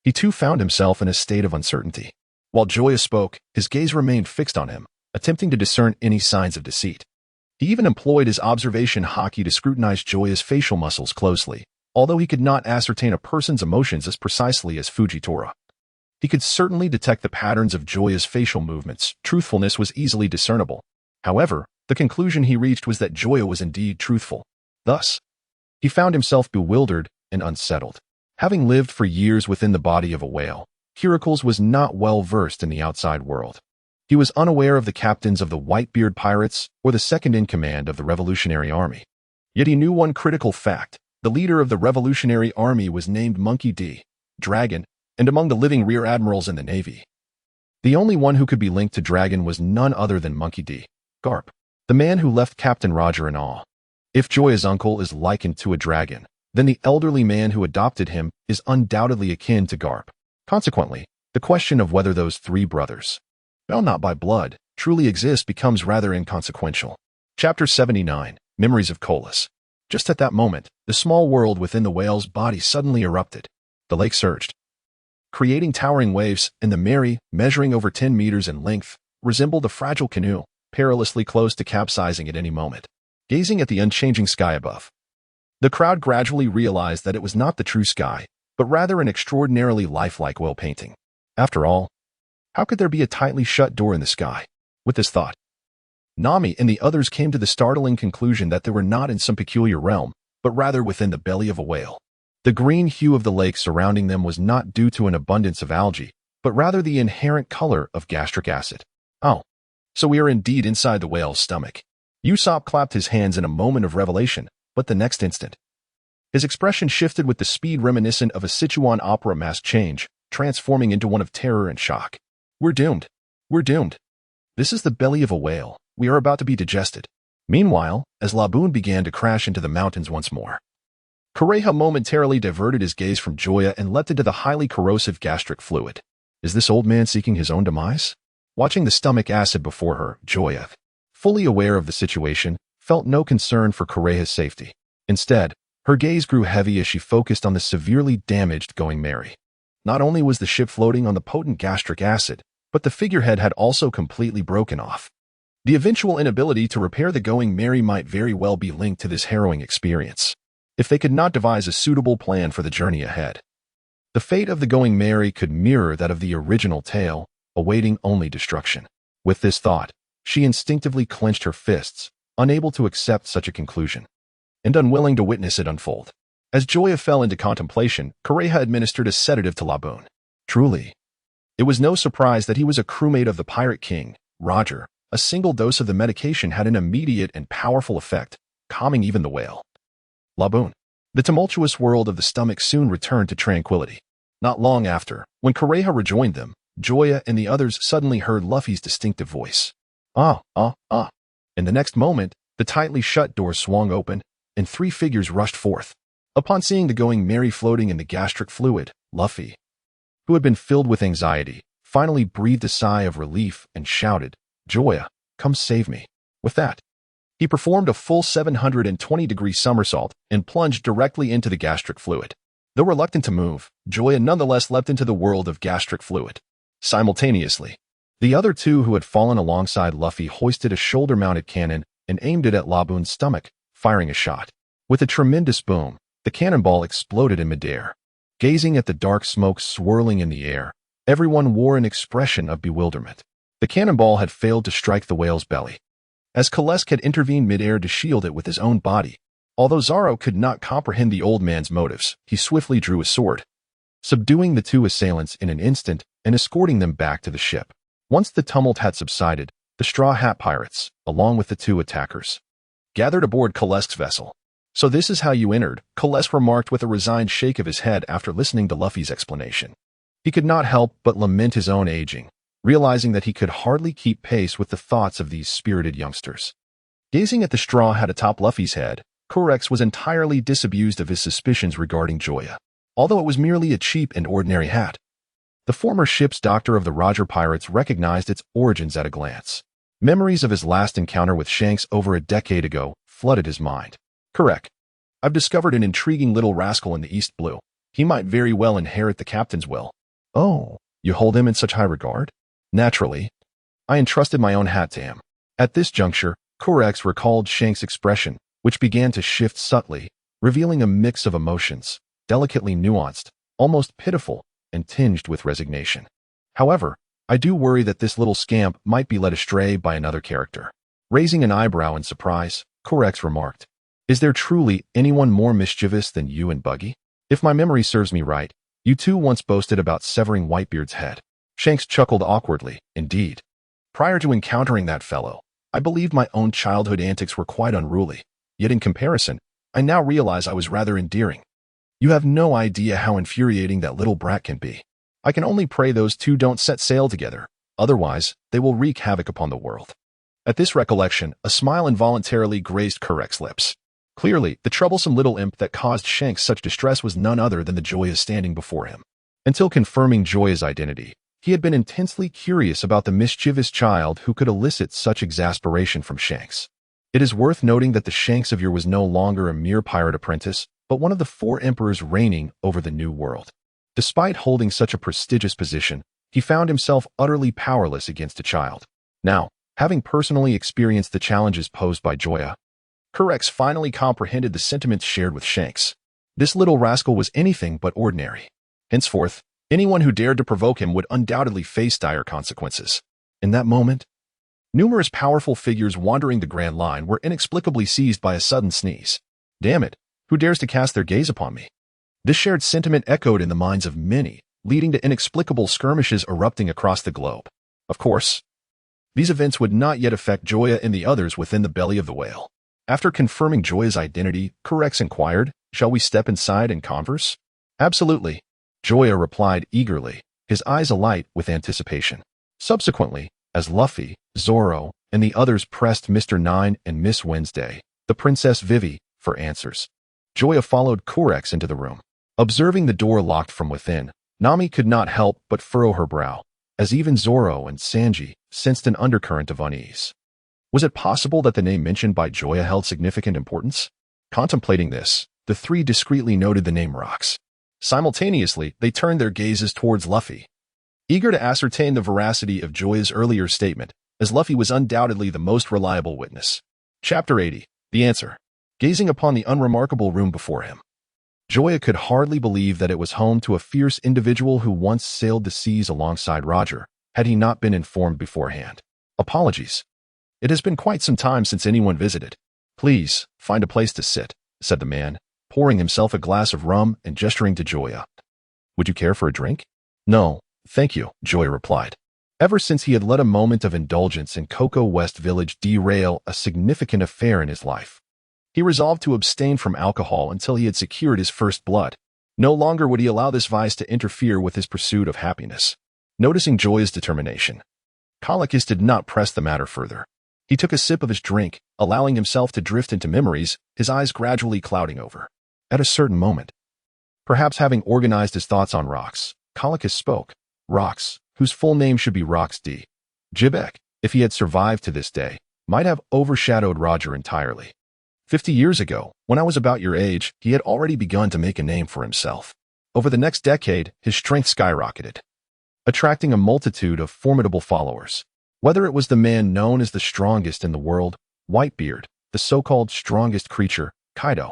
he too found himself in a state of uncertainty. While Joya spoke, his gaze remained fixed on him, attempting to discern any signs of deceit. He even employed his observation haki to scrutinize Joya's facial muscles closely, although he could not ascertain a person's emotions as precisely as Fujitora. He could certainly detect the patterns of Joya's facial movements. Truthfulness was easily discernible. However, the conclusion he reached was that Joya was indeed truthful. Thus, he found himself bewildered and unsettled. Having lived for years within the body of a whale, Curicles was not well versed in the outside world. He was unaware of the captains of the Whitebeard Pirates or the second-in-command of the Revolutionary Army. Yet he knew one critical fact. The leader of the Revolutionary Army was named Monkey D. Dragon, and among the living rear admirals in the Navy, the only one who could be linked to Dragon was none other than Monkey D. Garp, the man who left Captain Roger in awe. If Joya's uncle is likened to a dragon, then the elderly man who adopted him is undoubtedly akin to Garp. Consequently, the question of whether those 3 brothers, bound not by blood, truly exist becomes rather inconsequential. Chapter 79, Memories of Colas. Just at that moment, the small world within the whale's body suddenly erupted. The lake surged, creating towering waves, and the Mary, measuring over 10 meters in length, resembled a fragile canoe, perilously close to capsizing at any moment. Gazing at the unchanging sky above, the crowd gradually realized that it was not the true sky, but rather an extraordinarily lifelike oil painting. After all, how could there be a tightly shut door in the sky? With this thought, Nami and the others came to the startling conclusion that they were not in some peculiar realm, but rather within the belly of a whale. The green hue of the lake surrounding them was not due to an abundance of algae, but rather the inherent color of gastric acid. Oh, so we are indeed inside the whale's stomach. Usopp clapped his hands in a moment of revelation, but the next instant, his expression shifted with the speed reminiscent of a Sichuan opera mask change, transforming into one of terror and shock. We're doomed. We're doomed. This is the belly of a whale. We are about to be digested. Meanwhile, as Laboon began to crash into the mountains once more, Kureha momentarily diverted his gaze from Joya and leapt into the highly corrosive gastric fluid. Is this old man seeking his own demise? Watching the stomach acid before her, Joya, fully aware of the situation, felt no concern for Kureha's safety. Instead, her gaze grew heavy as she focused on the severely damaged Going Merry. Not only was the ship floating on the potent gastric acid, but the figurehead had also completely broken off. The eventual inability to repair the Going Merry might very well be linked to this harrowing experience, if they could not devise a suitable plan for the journey ahead. The fate of the Going Merry could mirror that of the original tale, awaiting only destruction. With this thought, she instinctively clenched her fists, unable to accept such a conclusion, and unwilling to witness it unfold. As Joya fell into contemplation, Kureha administered a sedative to Laboon. Truly, it was no surprise that he was a crewmate of the Pirate King, Roger. A single dose of the medication had an immediate and powerful effect, calming even the whale. Laboon. The tumultuous world of the stomach soon returned to tranquility. Not long after, when Kureha rejoined them, Joya and the others suddenly heard Luffy's distinctive voice. In the next moment, the tightly shut door swung open, and 3 figures rushed forth. Upon seeing the Going Merry floating in the gastric fluid, Luffy, who had been filled with anxiety, finally breathed a sigh of relief and shouted, "Joya, come save me." With that, he performed a full 720-degree somersault and plunged directly into the gastric fluid. Though reluctant to move, Joya nonetheless leapt into the world of gastric fluid. Simultaneously, the other 2 who had fallen alongside Luffy hoisted a shoulder-mounted cannon and aimed it at Laboon's stomach, firing a shot. With a tremendous boom, the cannonball exploded in midair. Gazing at the dark smoke swirling in the air, everyone wore an expression of bewilderment. The cannonball had failed to strike the whale's belly, as Kalesk had intervened midair to shield it with his own body. Although Zoro could not comprehend the old man's motives, he swiftly drew his sword, subduing the 2 assailants in an instant and escorting them back to the ship. Once the tumult had subsided, the Straw Hat Pirates, along with the 2 attackers, gathered aboard Kalesk's vessel. "So this is how you entered," Kalesk remarked with a resigned shake of his head after listening to Luffy's explanation. He could not help but lament his own aging, realizing that he could hardly keep pace with the thoughts of these spirited youngsters. Gazing at the straw hat atop Luffy's head, Kurex was entirely disabused of his suspicions regarding Joya, although it was merely a cheap and ordinary hat. The former ship's doctor of the Roger Pirates recognized its origins at a glance. Memories of his last encounter with Shanks over a decade ago flooded his mind. "Correct. I've discovered an intriguing little rascal in the East Blue. He might very well inherit the captain's will." "Oh, you hold him in such high regard?" "Naturally. I entrusted my own hat to him." At this juncture, Kurex recalled Shanks' expression, which began to shift subtly, revealing a mix of emotions, delicately nuanced, almost pitiful, and tinged with resignation. "However, I do worry that this little scamp might be led astray by another character." Raising an eyebrow in surprise, Kurex remarked, "Is there truly anyone more mischievous than you and Buggy? If my memory serves me right, you 2 once boasted about severing Whitebeard's head." Shanks chuckled awkwardly. "Indeed. Prior to encountering that fellow, I believed my own childhood antics were quite unruly. Yet in comparison, I now realize I was rather endearing. You have no idea how infuriating that little brat can be. I can only pray those 2 don't set sail together. Otherwise, they will wreak havoc upon the world." At this recollection, a smile involuntarily grazed Kurex's lips. Clearly, the troublesome little imp that caused Shanks such distress was none other than the Joya standing before him. Until confirming Joya's identity, he had been intensely curious about the mischievous child who could elicit such exasperation from Shanks. It is worth noting that the Shanks of yore was no longer a mere pirate apprentice, but one of the 4 emperors reigning over the New World. Despite holding such a prestigious position, he found himself utterly powerless against a child. Now, having personally experienced the challenges posed by Joya, Kurex finally comprehended the sentiments shared with Shanks. This little rascal was anything but ordinary. Henceforth, anyone who dared to provoke him would undoubtedly face dire consequences. In that moment, numerous powerful figures wandering the Grand Line were inexplicably seized by a sudden sneeze. Damn it, who dares to cast their gaze upon me? This shared sentiment echoed in the minds of many, leading to inexplicable skirmishes erupting across the globe. Of course, these events would not yet affect Joya and the others within the belly of the whale. After confirming Joya's identity, Kurex inquired, "Shall we step inside and converse?" "Absolutely," Joya replied eagerly, his eyes alight with anticipation. Subsequently, as Luffy, Zoro, and the others pressed Mr. Nine and Miss Wednesday, the Princess Vivi, for answers, Joya followed Kurex into the room. Observing the door locked from within, Nami could not help but furrow her brow, as even Zoro and Sanji sensed an undercurrent of unease. Was it possible that the name mentioned by Joya held significant importance? Contemplating this, the three discreetly noted the name Rocks. Simultaneously, they turned their gazes towards Luffy, eager to ascertain the veracity of Joya's earlier statement, as Luffy was undoubtedly the most reliable witness. Chapter 80. The Answer. Gazing upon the unremarkable room before him, Joya could hardly believe that it was home to a fierce individual who once sailed the seas alongside Roger, had he not been informed beforehand. "Apologies. It has been quite some time since anyone visited. Please, find a place to sit," said the man, pouring himself a glass of rum and gesturing to Joya. "Would you care for a drink?" "No, thank you," Joya replied. Ever since he had let a moment of indulgence in Cocoa West Village derail a significant affair in his life, he resolved to abstain from alcohol until he had secured his first blood. No longer would he allow this vice to interfere with his pursuit of happiness. Noticing Joya's determination, Calicus did not press the matter further. He took a sip of his drink, allowing himself to drift into memories, his eyes gradually clouding over. At a certain moment, perhaps having organized his thoughts on Rocks, Calicus spoke. Rocks, whose full name should be Rocks D. Jibek, if he had survived to this day, might have overshadowed Roger entirely. 50 years ago, when I was about your age, he had already begun to make a name for himself. Over the next decade, his strength skyrocketed, attracting a multitude of formidable followers. Whether it was the man known as the strongest in the world, Whitebeard, the so-called strongest creature, Kaido,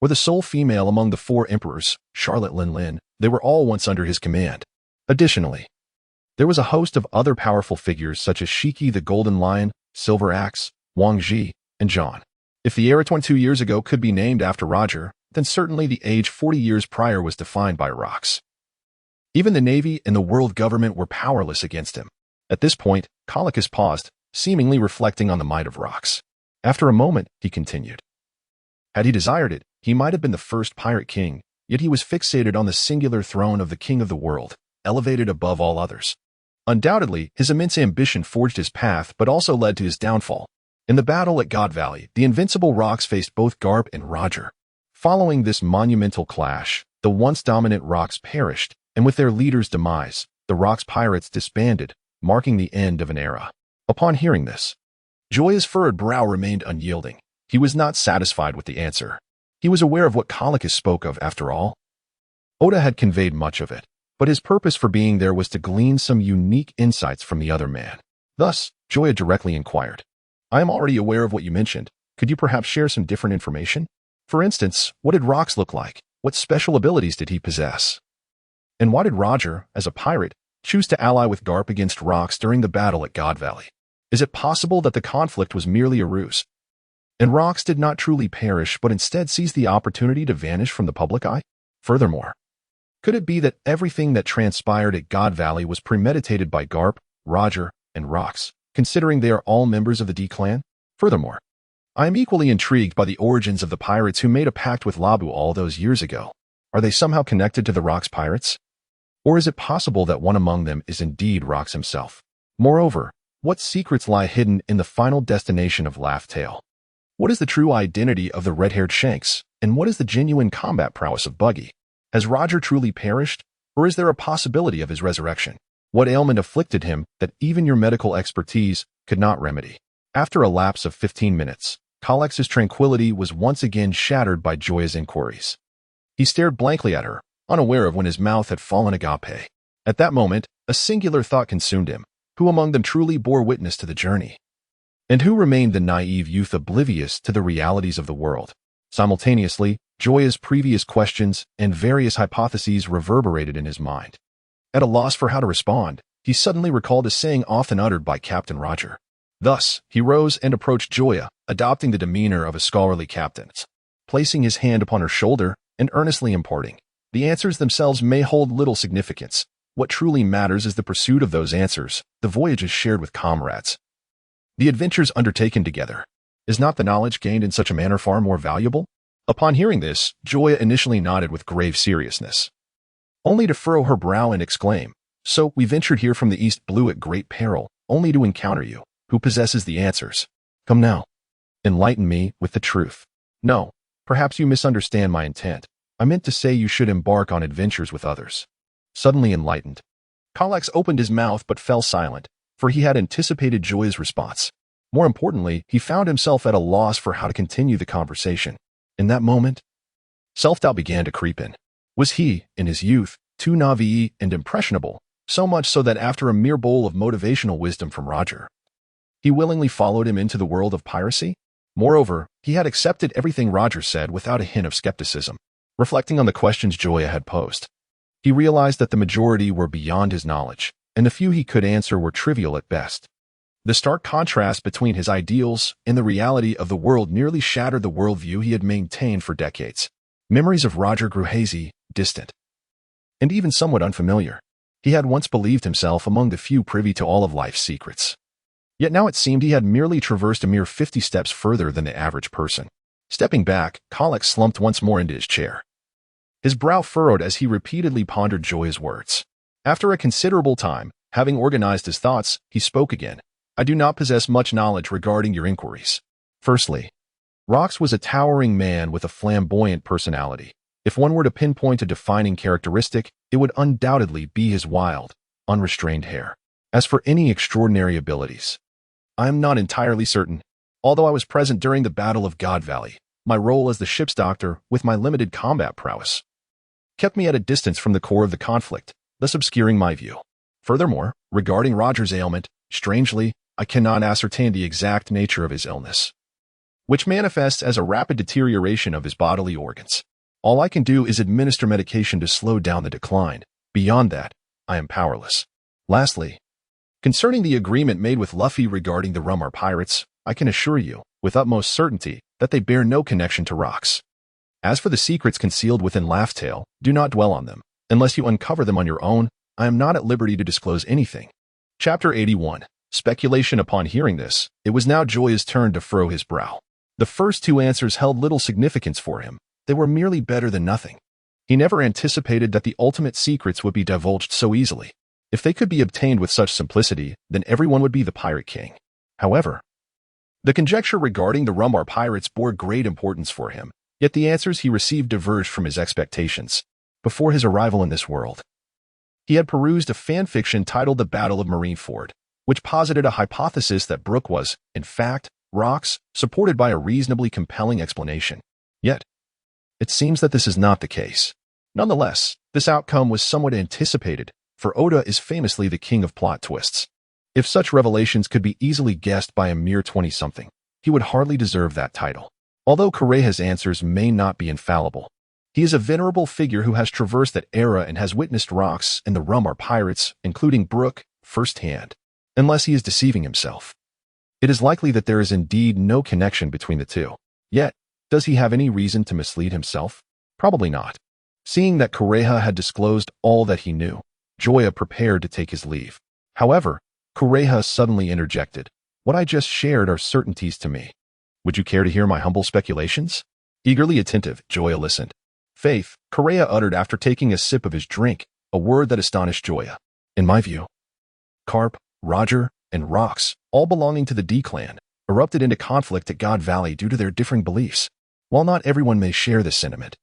or the sole female among the four emperors, Charlotte Lin, they were all once under his command. Additionally, there was a host of other powerful figures such as Shiki the Golden Lion, Silver Axe, Wang Ji, and John. If the era 22 years ago could be named after Roger, then certainly the age 40 years prior was defined by Rocks. Even the Navy and the world government were powerless against him. At this point, Calicus paused, seemingly reflecting on the might of Rocks. After a moment, he continued. Had he desired it, he might have been the first pirate king, yet he was fixated on the singular throne of the king of the world, elevated above all others. Undoubtedly, his immense ambition forged his path but also led to his downfall. In the battle at God Valley, the invincible Rocks faced both Garp and Roger. Following this monumental clash, the once dominant Rocks perished, and with their leader's demise, the Rocks pirates disbanded, marking the end of an era. Upon hearing this, Joya's furrowed brow remained unyielding. He was not satisfied with the answer. He was aware of what Calicus spoke of, after all. Oda had conveyed much of it, but his purpose for being there was to glean some unique insights from the other man. Thus, Joya directly inquired, "I am already aware of what you mentioned. Could you perhaps share some different information? For instance, what did Rocks look like? What special abilities did he possess? And why did Roger, as a pirate, choose to ally with Garp against Rocks during the battle at God Valley? Is it possible that the conflict was merely a ruse, and Rocks did not truly perish but instead seized the opportunity to vanish from the public eye? Furthermore, could it be that everything that transpired at God Valley was premeditated by Garp, Roger, and Rocks, considering they are all members of the D clan? Furthermore, I am equally intrigued by the origins of the pirates who made a pact with Labu all those years ago. Are they somehow connected to the Rocks pirates? Or is it possible that one among them is indeed Rocks himself? Moreover, what secrets lie hidden in the final destination of Laugh Tale? What is the true identity of the red-haired Shanks, and what is the genuine combat prowess of Buggy? Has Roger truly perished, or is there a possibility of his resurrection? What ailment afflicted him that even your medical expertise could not remedy? After a lapse of 15 minutes, Calicus's tranquility was once again shattered by Joya's inquiries. He stared blankly at her, unaware of when his mouth had fallen agape. At that moment, a singular thought consumed him. Who among them truly bore witness to the journey? And who remained the naive youth oblivious to the realities of the world? Simultaneously, Joya's previous questions and various hypotheses reverberated in his mind. At a loss for how to respond, he suddenly recalled a saying often uttered by Captain Roger. Thus, he rose and approached Joya, adopting the demeanor of a scholarly captain. Placing his hand upon her shoulder and earnestly imparting, "The answers themselves may hold little significance. What truly matters is the pursuit of those answers, the voyages shared with comrades, the adventures undertaken together. Is not the knowledge gained in such a manner far more valuable?" Upon hearing this, Joya initially nodded with grave seriousness, only to furrow her brow and exclaim, "So we ventured here from the East Blue at great peril, only to encounter you, who possesses the answers. Come now, enlighten me with the truth." "No, perhaps you misunderstand my intent. I meant to say you should embark on adventures with others." Suddenly enlightened, Kalex opened his mouth but fell silent, for he had anticipated Joya's response. More importantly, he found himself at a loss for how to continue the conversation. In that moment, self-doubt began to creep in. Was he, in his youth, too naive and impressionable, so much so that after a mere bowl of motivational wisdom from Roger, he willingly followed him into the world of piracy? Moreover, he had accepted everything Roger said without a hint of skepticism. Reflecting on the questions Joya had posed, he realized that the majority were beyond his knowledge, and the few he could answer were trivial at best. The stark contrast between his ideals and the reality of the world nearly shattered the worldview he had maintained for decades. Memories of Roger grew hazy, distant, and even somewhat unfamiliar. He had once believed himself among the few privy to all of life's secrets. Yet now it seemed he had merely traversed a mere 50 steps further than the average person. Stepping back, Kalex slumped once more into his chair. His brow furrowed as he repeatedly pondered Joya's words. After a considerable time, having organized his thoughts, he spoke again. "I do not possess much knowledge regarding your inquiries. Firstly, Rox was a towering man with a flamboyant personality. If one were to pinpoint a defining characteristic, it would undoubtedly be his wild, unrestrained hair. As for any extraordinary abilities, I am not entirely certain. Although I was present during the Battle of God Valley, my role as the ship's doctor, with my limited combat prowess, kept me at a distance from the core of the conflict, thus obscuring my view. Furthermore, regarding Roger's ailment, strangely, I cannot ascertain the exact nature of his illness, which manifests as a rapid deterioration of his bodily organs. All I can do is administer medication to slow down the decline. Beyond that, I am powerless. Lastly, concerning the agreement made with Luffy regarding the Rumar pirates, I can assure you, with utmost certainty, that they bear no connection to Rox. As for the secrets concealed within Laugh-Tale, do not dwell on them. Unless you uncover them on your own, I am not at liberty to disclose anything." Chapter 81. Speculation. Upon hearing this, it was now Joya's turn to furrow his brow. The first two answers held little significance for him. They were merely better than nothing. He never anticipated that the ultimate secrets would be divulged so easily. If they could be obtained with such simplicity, then everyone would be the Pirate King. However, the conjecture regarding the Rumar pirates bore great importance for him, yet the answers he received diverged from his expectations. Before his arrival in this world, he had perused a fanfiction titled The Battle of Marineford, which posited a hypothesis that Brook was, in fact, Rox, supported by a reasonably compelling explanation. Yet, it seems that this is not the case. Nonetheless, this outcome was somewhat anticipated, for Oda is famously the king of plot twists. If such revelations could be easily guessed by a mere 20-something, he would hardly deserve that title. Although Kureha's answers may not be infallible, he is a venerable figure who has traversed that era and has witnessed Rox and the Rumar pirates, including Brook, firsthand. Unless he is deceiving himself, it is likely that there is indeed no connection between the two. Yet, does he have any reason to mislead himself? Probably not. Seeing that Kureha had disclosed all that he knew, Joya prepared to take his leave. However, Kureha suddenly interjected. "What I just shared are certainties to me. Would you care to hear my humble speculations?" Eagerly attentive, Joya listened. "Faith," Kureha uttered after taking a sip of his drink, a word that astonished Joya. "In my view, Garp, Roger, and Rox, all belonging to the D-Clan, erupted into conflict at God Valley due to their differing beliefs. While not everyone may share this sentiment,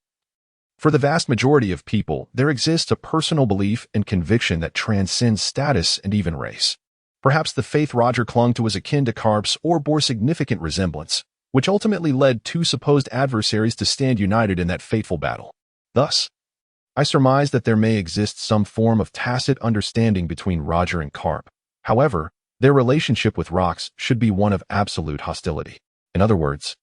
for the vast majority of people, there exists a personal belief and conviction that transcends status and even race. Perhaps the faith Roger clung to was akin to Garp's or bore significant resemblance, which ultimately led two supposed adversaries to stand united in that fateful battle. Thus, I surmise that there may exist some form of tacit understanding between Roger and Garp. However, their relationship with rocks should be one of absolute hostility. In other words,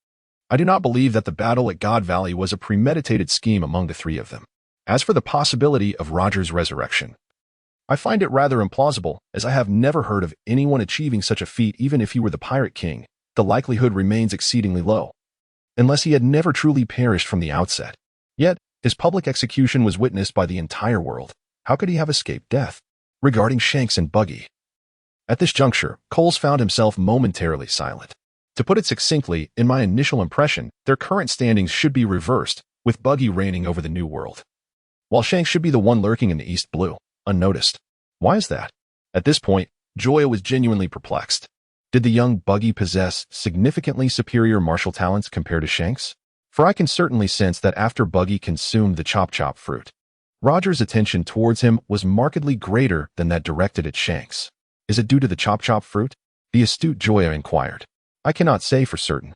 I do not believe that the battle at God Valley was a premeditated scheme among the three of them. As for the possibility of Roger's resurrection, I find it rather implausible, as I have never heard of anyone achieving such a feat. Even if he were the Pirate King, the likelihood remains exceedingly low, unless he had never truly perished from the outset. Yet, his public execution was witnessed by the entire world. How could he have escaped death? Regarding Shanks and Buggy. At this juncture, Coles found himself momentarily silent. To put it succinctly, in my initial impression, their current standings should be reversed, with Buggy reigning over the New World, while Shanks should be the one lurking in the East Blue, unnoticed. Why is that? At this point, Joya was genuinely perplexed. Did the young Buggy possess significantly superior martial talents compared to Shanks? For I can certainly sense that after Buggy consumed the chop-chop fruit, Roger's attention towards him was markedly greater than that directed at Shanks. Is it due to the chop-chop fruit? The astute Joya inquired. I cannot say for certain.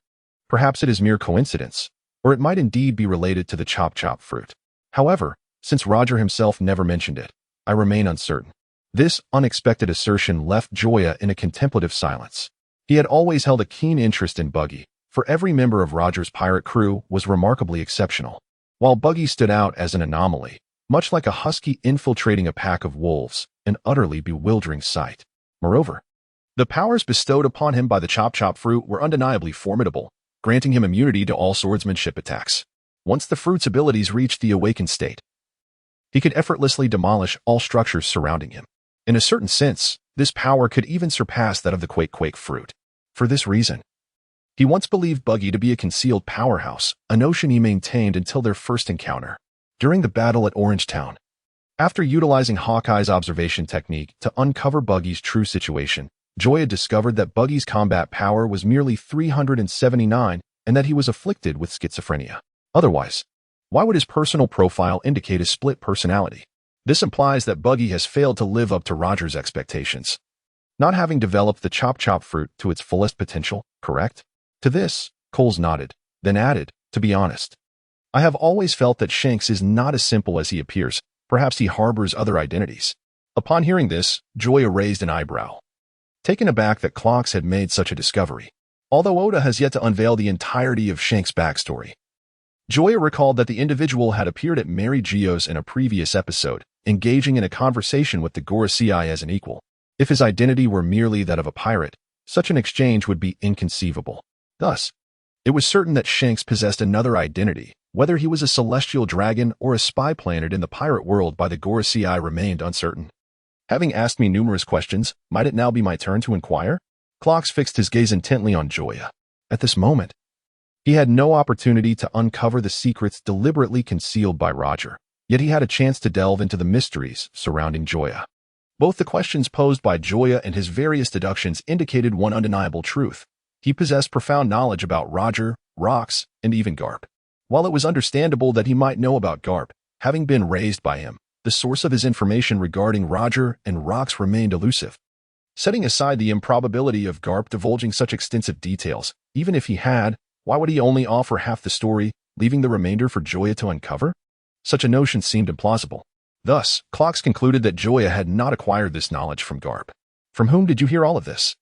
Perhaps it is mere coincidence, or it might indeed be related to the chop-chop fruit. However, since Roger himself never mentioned it, I remain uncertain. This unexpected assertion left Joya in a contemplative silence. He had always held a keen interest in Buggy, for every member of Roger's pirate crew was remarkably exceptional, while Buggy stood out as an anomaly, much like a husky infiltrating a pack of wolves, an utterly bewildering sight. Moreover, the powers bestowed upon him by the chop-chop fruit were undeniably formidable, granting him immunity to all swordsmanship attacks. Once the fruit's abilities reached the awakened state, he could effortlessly demolish all structures surrounding him. In a certain sense, this power could even surpass that of the Quake fruit. For this reason, he once believed Buggy to be a concealed powerhouse, a notion he maintained until their first encounter, during the battle at Orangetown. After utilizing Hawkeye's observation technique to uncover Buggy's true situation, Joya discovered that Buggy's combat power was merely 379 and that he was afflicted with schizophrenia. Otherwise, why would his personal profile indicate a split personality? This implies that Buggy has failed to live up to Roger's expectations, not having developed the chop-chop fruit to its fullest potential, correct? To this, Coles nodded, then added, to be honest, I have always felt that Shanks is not as simple as he appears. Perhaps he harbors other identities. Upon hearing this, Joya raised an eyebrow, taken aback that Clocks had made such a discovery. Although Oda has yet to unveil the entirety of Shanks' backstory, Joya recalled that the individual had appeared at Mary Geo's in a previous episode, engaging in a conversation with the Gorosei as an equal. If his identity were merely that of a pirate, such an exchange would be inconceivable. Thus, it was certain that Shanks possessed another identity. Whether he was a celestial dragon or a spy planted in the pirate world by the Gorosei remained uncertain. Having asked me numerous questions, might it now be my turn to inquire? Clocks fixed his gaze intently on Joya. At this moment, he had no opportunity to uncover the secrets deliberately concealed by Roger, yet he had a chance to delve into the mysteries surrounding Joya. Both the questions posed by Joya and his various deductions indicated one undeniable truth. He possessed profound knowledge about Roger, rocks, and even Garp. While it was understandable that he might know about Garp, having been raised by him, the source of his information regarding Roger and rocks remained elusive. Setting aside the improbability of Garp divulging such extensive details, even if he had, why would he only offer half the story, leaving the remainder for Joya to uncover? Such a notion seemed implausible. Thus, Clocks concluded that Joya had not acquired this knowledge from Garp. From whom did you hear all of this?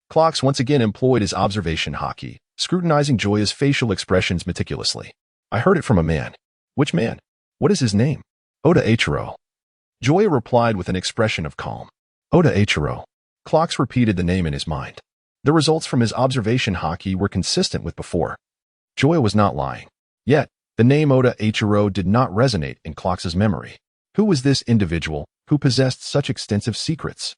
Clocks once again employed his observation hockey, scrutinizing Joya's facial expressions meticulously. I heard it from a man. Which man? What is his name? Oda Eiichiro. Joya replied with an expression of calm. Oda Eiichiro. Clocks repeated the name in his mind. The results from his observation hockey were consistent with before. Joya was not lying. Yet, the name Oda Eiichiro did not resonate in Clocks's memory. Who was this individual who possessed such extensive secrets?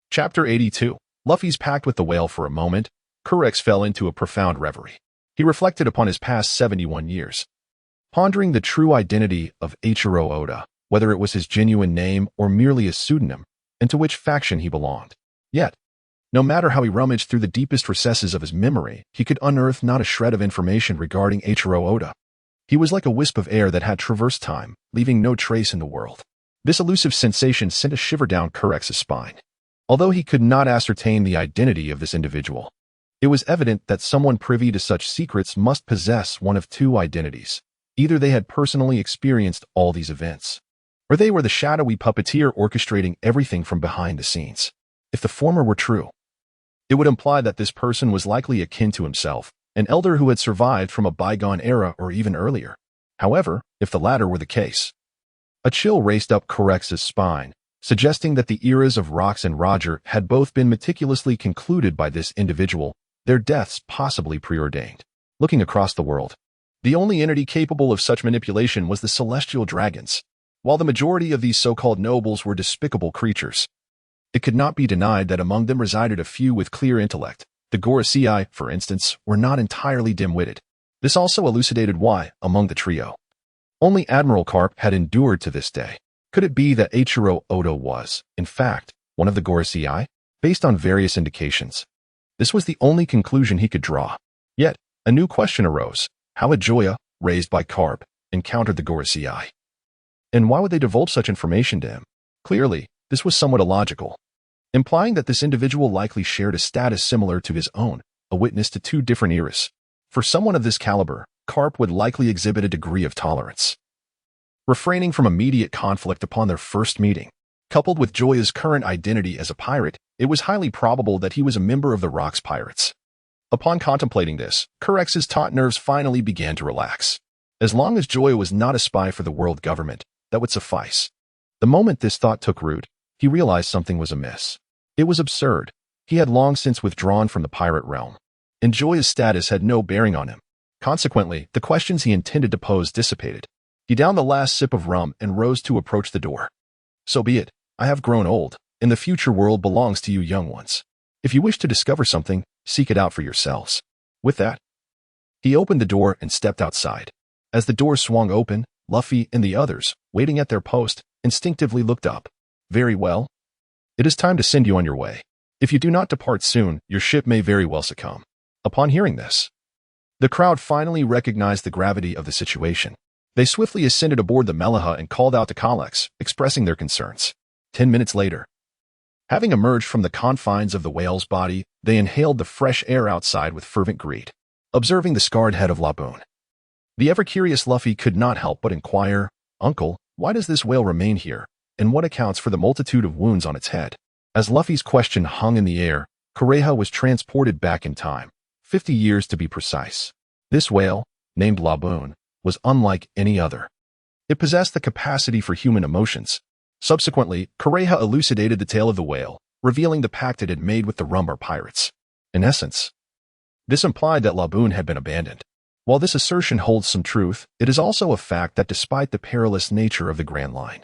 Chapter 82. Luffy's pact with the whale. For a moment, Kurex fell into a profound reverie. He reflected upon his past 71 years, pondering the true identity of Eiichiro Oda, whether it was his genuine name or merely a pseudonym, and to which faction he belonged. Yet, no matter how he rummaged through the deepest recesses of his memory, he could unearth not a shred of information regarding Eiichiro Oda. He was like a wisp of air that had traversed time, leaving no trace in the world. This elusive sensation sent a shiver down Kurex's spine. Although he could not ascertain the identity of this individual, it was evident that someone privy to such secrets must possess one of two identities. Either they had personally experienced all these events, Or they were the shadowy puppeteer orchestrating everything from behind the scenes. If the former were true, it would imply that this person was likely akin to himself, an elder who had survived from a bygone era or even earlier. However, if the latter were the case, a chill raced up Corex's spine, suggesting that the eras of Rox and Roger had both been meticulously concluded by this individual, their deaths possibly preordained. Looking across the world, the only entity capable of such manipulation was the celestial dragons. While the majority of these so-called nobles were despicable creatures, it could not be denied that among them resided a few with clear intellect. The Gorosei, for instance, were not entirely dim-witted. This also elucidated why, among the trio, only Admiral Garp had endured to this day. Could it be that Eiichiro Oda was, in fact, one of the Gorosei? Based on various indications, this was the only conclusion he could draw. Yet, a new question arose. How had Joya, raised by Garp, encountered the Gorosei? And why would they divulge such information to him? Clearly, this was somewhat illogical, implying that this individual likely shared a status similar to his own, a witness to two different eras. For someone of this caliber, Garp would likely exhibit a degree of tolerance, refraining from immediate conflict upon their first meeting. Coupled with Joya's current identity as a pirate, it was highly probable that he was a member of the Rox Pirates. Upon contemplating this, Corex's taut nerves finally began to relax. As long as Joya was not a spy for the world government, that would suffice. The moment this thought took root, he realized something was amiss. It was absurd. He had long since withdrawn from the pirate realm, and Joya's status had no bearing on him. Consequently, the questions he intended to pose dissipated. He downed the last sip of rum and rose to approach the door. So be it. I have grown old, and the future world belongs to you young ones. If you wish to discover something, seek it out for yourselves. With that, he opened the door and stepped outside. As the door swung open, Luffy and the others, waiting at their post, instinctively looked up. Very well. It is time to send you on your way. If you do not depart soon, your ship may very well succumb. Upon hearing this, the crowd finally recognized the gravity of the situation. They swiftly ascended aboard the Meliha and called out to Kalex, expressing their concerns. 10 minutes later, having emerged from the confines of the whale's body, they inhaled the fresh air outside with fervent greed, observing the scarred head of Laboon. The ever-curious Luffy could not help but inquire, "Uncle, why does this whale remain here, and what accounts for the multitude of wounds on its head?" As Luffy's question hung in the air, Kureha was transported back in time, 50 years to be precise. This whale, named Laboon, was unlike any other. It possessed the capacity for human emotions. Subsequently, Kureha elucidated the tale of the whale, revealing the pact it had made with the Rumbar pirates. In essence, this implied that Laboon had been abandoned. While this assertion holds some truth, it is also a fact that despite the perilous nature of the Grand Line,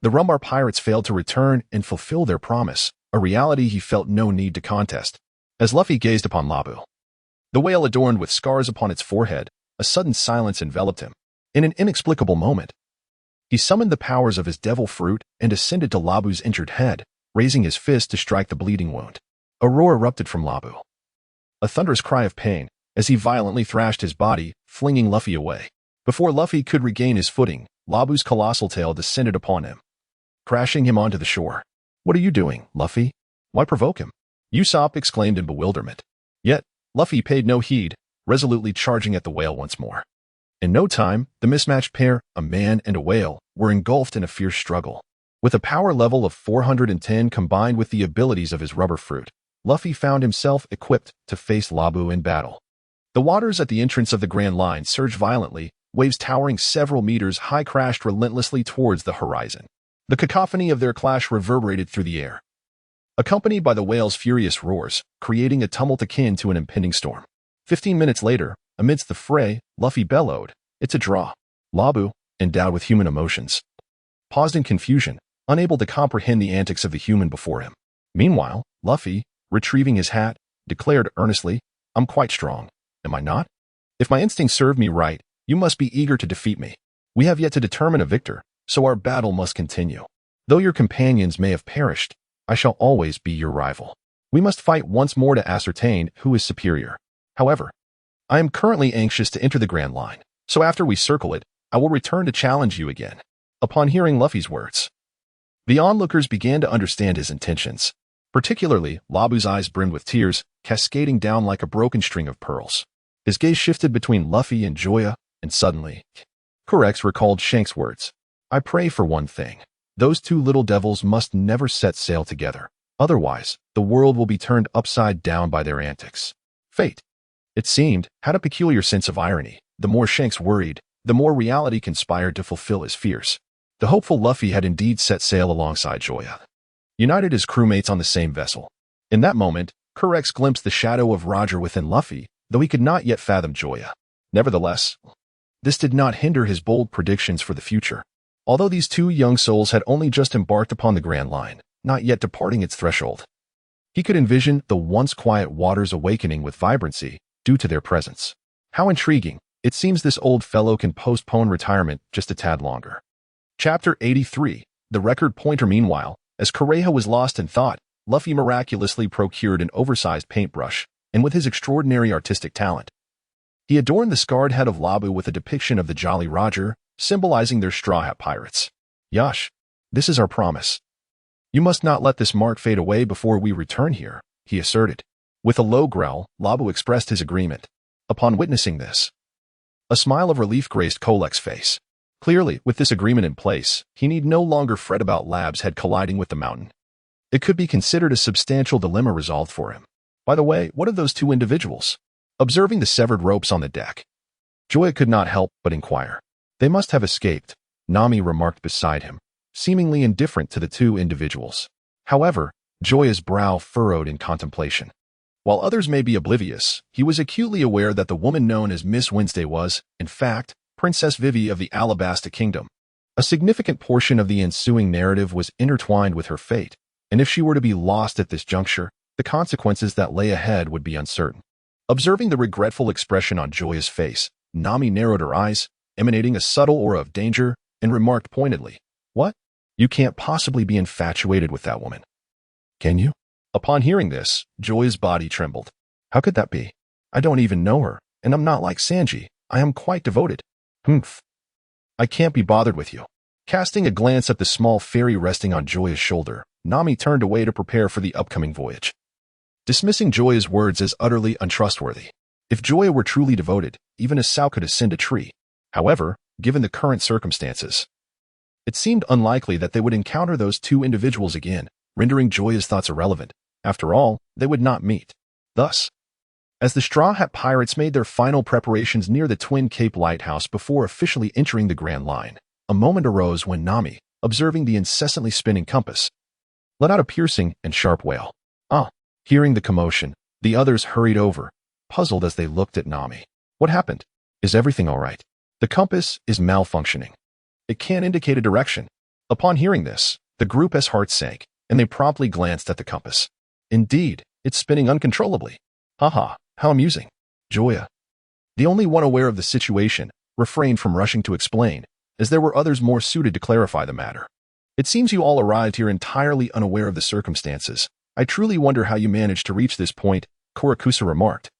the Rumbar pirates failed to return and fulfill their promise, a reality he felt no need to contest. As Luffy gazed upon Labu, the whale adorned with scars upon its forehead, a sudden silence enveloped him. In an inexplicable moment, he summoned the powers of his devil fruit and ascended to Labu's injured head, raising his fist to strike the bleeding wound. A roar erupted from Labu, a thunderous cry of pain, as he violently thrashed his body, flinging Luffy away. Before Luffy could regain his footing, Labu's colossal tail descended upon him, crashing him onto the shore. "What are you doing, Luffy? Why provoke him?" Usopp exclaimed in bewilderment. Yet, Luffy paid no heed, resolutely charging at the whale once more. In no time, the mismatched pair, a man and a whale, were engulfed in a fierce struggle. With a power level of 410 combined with the abilities of his rubber fruit, Luffy found himself equipped to face Labu in battle. The waters at the entrance of the Grand Line surged violently, waves towering several meters high crashed relentlessly towards the horizon. The cacophony of their clash reverberated through the air, accompanied by the whale's furious roars, creating a tumult akin to an impending storm. 15 minutes later, amidst the fray, Luffy bellowed, "It's a draw." Labu, endowed with human emotions, paused in confusion, unable to comprehend the antics of the human before him. Meanwhile, Luffy, retrieving his hat, declared earnestly, "I'm quite strong, am I not? If my instincts serve me right, you must be eager to defeat me. We have yet to determine a victor, so our battle must continue. Though your companions may have perished, I shall always be your rival. We must fight once more to ascertain who is superior. However, I am currently anxious to enter the Grand Line, so after we circle it, I will return to challenge you again." Upon hearing Luffy's words, the onlookers began to understand his intentions. Particularly, Labu's eyes brimmed with tears, cascading down like a broken string of pearls. His gaze shifted between Luffy and Joya, and suddenly, Corex recalled Shank's words. I pray for one thing. Those two little devils must never set sail together. Otherwise, the world will be turned upside down by their antics. Fate, it seemed, had a peculiar sense of irony. The more Shanks worried, the more reality conspired to fulfill his fears. The hopeful Luffy had indeed set sail alongside Joya, united as crewmates on the same vessel. In that moment, Kurex glimpsed the shadow of Roger within Luffy, though he could not yet fathom Joya. Nevertheless, this did not hinder his bold predictions for the future. Although these two young souls had only just embarked upon the Grand Line, not yet departing its threshold, he could envision the once quiet waters awakening with vibrancy due to their presence. How intriguing! It seems this old fellow can postpone retirement just a tad longer. Chapter 83, The Record Pointer. Meanwhile, as Kureha was lost in thought, Luffy miraculously procured an oversized paintbrush, and with his extraordinary artistic talent, he adorned the scarred head of Labu with a depiction of the Jolly Roger, symbolizing their Straw Hat Pirates. Yash, this is our promise. You must not let this mark fade away before we return here, he asserted. With a low growl, Labu expressed his agreement. Upon witnessing this, a smile of relief graced Kolek's face. Clearly, with this agreement in place, he need no longer fret about Lab's head colliding with the mountain. It could be considered a substantial dilemma resolved for him. By the way, what of those two individuals? Observing the severed ropes on the deck, Joya could not help but inquire. They must have escaped, Nami remarked beside him, seemingly indifferent to the two individuals. However, Joya's brow furrowed in contemplation. While others may be oblivious, he was acutely aware that the woman known as Miss Wednesday was, in fact, Princess Vivi of the Alabasta Kingdom. A significant portion of the ensuing narrative was intertwined with her fate, and if she were to be lost at this juncture, the consequences that lay ahead would be uncertain. Observing the regretful expression on Joya's face, Nami narrowed her eyes, emanating a subtle aura of danger, and remarked pointedly, "What? You can't possibly be infatuated with that woman. Can you?" Upon hearing this, Joya's body trembled. "How could that be? I don't even know her, and I'm not like Sanji. I am quite devoted." "Humph. I can't be bothered with you." Casting a glance at the small fairy resting on Joya's shoulder, Nami turned away to prepare for the upcoming voyage, dismissing Joya's words as utterly untrustworthy. If Joya were truly devoted, even a sow could ascend a tree. However, given the current circumstances, it seemed unlikely that they would encounter those two individuals again, rendering Joya's thoughts irrelevant. After all, they would not meet. Thus, as the Straw Hat Pirates made their final preparations near the Twin Cape Lighthouse before officially entering the Grand Line, a moment arose when Nami, observing the incessantly spinning compass, let out a piercing and sharp wail. "Ah!" Hearing the commotion, the others hurried over, puzzled as they looked at Nami. "What happened? Is everything all right?" "The compass is malfunctioning. It can't indicate a direction." Upon hearing this, the group's hearts sank, and they promptly glanced at the compass. Indeed, it's spinning uncontrollably. Haha, how amusing. Joya, the only one aware of the situation, refrained from rushing to explain, as there were others more suited to clarify the matter. "It seems you all arrived here entirely unaware of the circumstances. I truly wonder how you managed to reach this point," Korakusa remarked.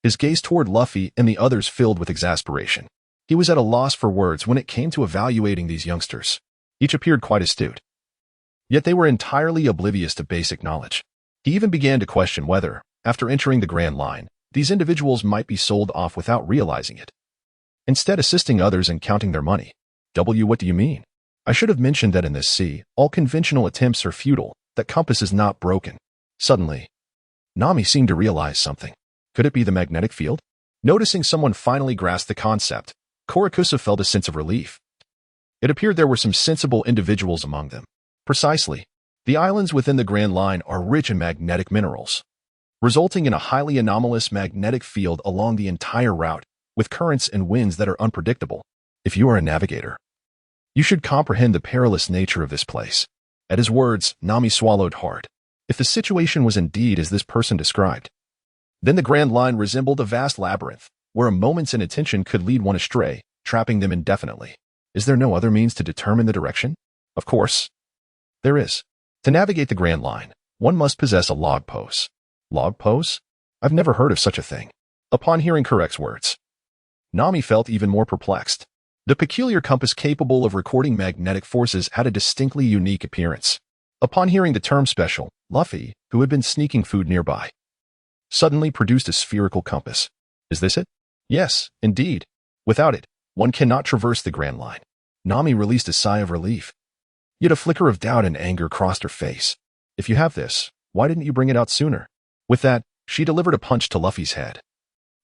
His gaze toward Luffy and the others filled with exasperation. He was at a loss for words when it came to evaluating these youngsters. Each appeared quite astute. Yet they were entirely oblivious to basic knowledge. He even began to question whether, after entering the Grand Line, these individuals might be sold off without realizing it, instead assisting others in counting their money. What do you mean? I should have mentioned that in this sea, all conventional attempts are futile, that compass is not broken. Suddenly, Nami seemed to realize something. Could it be the magnetic field? Noticing someone finally grasped the concept, Korakusa felt a sense of relief. It appeared there were some sensible individuals among them. Precisely. The islands within the Grand Line are rich in magnetic minerals, resulting in a highly anomalous magnetic field along the entire route, with currents and winds that are unpredictable. If you are a navigator, you should comprehend the perilous nature of this place. At his words, Nami swallowed hard. If the situation was indeed as this person described, then the Grand Line resembled a vast labyrinth, where a moment's inattention could lead one astray, trapping them indefinitely. Is there no other means to determine the direction? Of course, there is. To navigate the Grand Line, one must possess a log pose. Log pose? I've never heard of such a thing. Upon hearing Kurek's words, Nami felt even more perplexed. The peculiar compass capable of recording magnetic forces had a distinctly unique appearance. Upon hearing the term special, Luffy, who had been sneaking food nearby, suddenly produced a spherical compass. Is this it? Yes, indeed. Without it, one cannot traverse the Grand Line. Nami released a sigh of relief. Yet a flicker of doubt and anger crossed her face. If you have this, why didn't you bring it out sooner? With that, she delivered a punch to Luffy's head,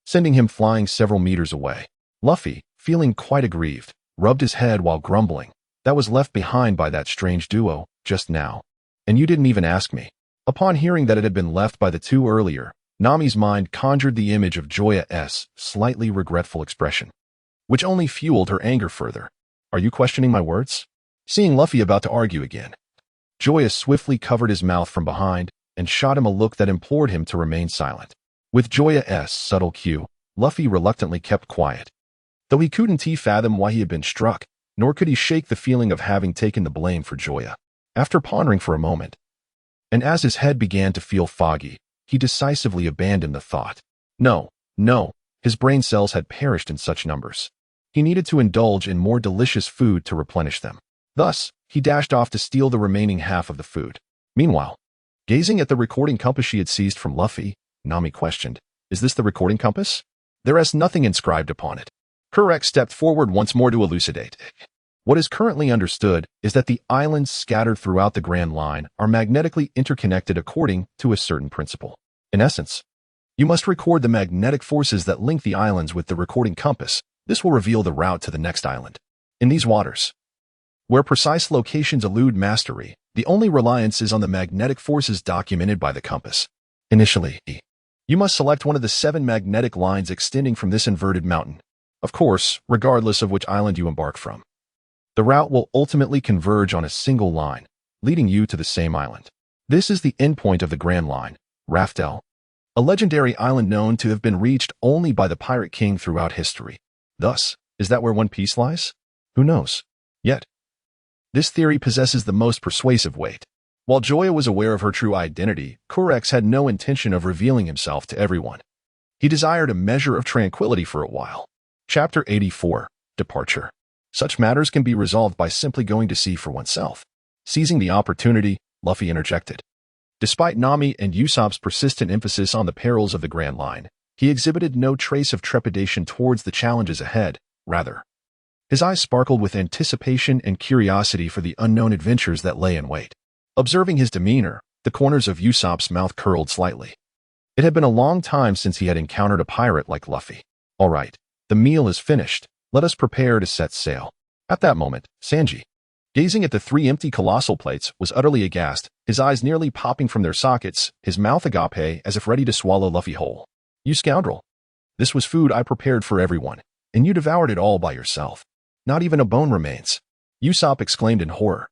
sending him flying several meters away. Luffy, feeling quite aggrieved, rubbed his head while grumbling. That was left behind by that strange duo, just now. And you didn't even ask me. Upon hearing that it had been left by the two earlier, Nami's mind conjured the image of Joya's slightly regretful expression, which only fueled her anger further. Are you questioning my words? Seeing Luffy about to argue again, Joya swiftly covered his mouth from behind and shot him a look that implored him to remain silent. With Joya's subtle cue, Luffy reluctantly kept quiet. Though he couldn't fathom why he had been struck, nor could he shake the feeling of having taken the blame for Joya. After pondering for a moment, and as his head began to feel foggy, he decisively abandoned the thought. No, his brain cells had perished in such numbers. He needed to indulge in more delicious food to replenish them. Thus, he dashed off to steal the remaining half of the food. Meanwhile, gazing at the recording compass she had seized from Luffy, Nami questioned, "Is this the recording compass? There is nothing inscribed upon it." Kurek stepped forward once more to elucidate. What is currently understood is that the islands scattered throughout the Grand Line are magnetically interconnected according to a certain principle. In essence, you must record the magnetic forces that link the islands with the recording compass. This will reveal the route to the next island. In these waters, where precise locations elude mastery, the only reliance is on the magnetic forces documented by the compass. Initially, you must select one of the 7 magnetic lines extending from this inverted mountain. Of course, regardless of which island you embark from, the route will ultimately converge on a single line, leading you to the same island. This is the endpoint of the Grand Line, Raftel, a legendary island known to have been reached only by the Pirate King throughout history. Thus, is that where One Piece lies? Who knows? Yet, this theory possesses the most persuasive weight. While Joya was aware of her true identity, Kurex had no intention of revealing himself to everyone. He desired a measure of tranquility for a while. Chapter 84, Departure. Such matters can be resolved by simply going to sea for oneself. Seizing the opportunity, Luffy interjected. Despite Nami and Usopp's persistent emphasis on the perils of the Grand Line, he exhibited no trace of trepidation towards the challenges ahead. Rather, his eyes sparkled with anticipation and curiosity for the unknown adventures that lay in wait. Observing his demeanor, the corners of Usopp's mouth curled slightly. It had been a long time since he had encountered a pirate like Luffy. All right, the meal is finished. Let us prepare to set sail. At that moment, Sanji, gazing at the 3 empty colossal plates, was utterly aghast, his eyes nearly popping from their sockets, his mouth agape as if ready to swallow Luffy whole. You scoundrel! This was food I prepared for everyone, and you devoured it all by yourself. Not even a bone remains. Usopp exclaimed in horror,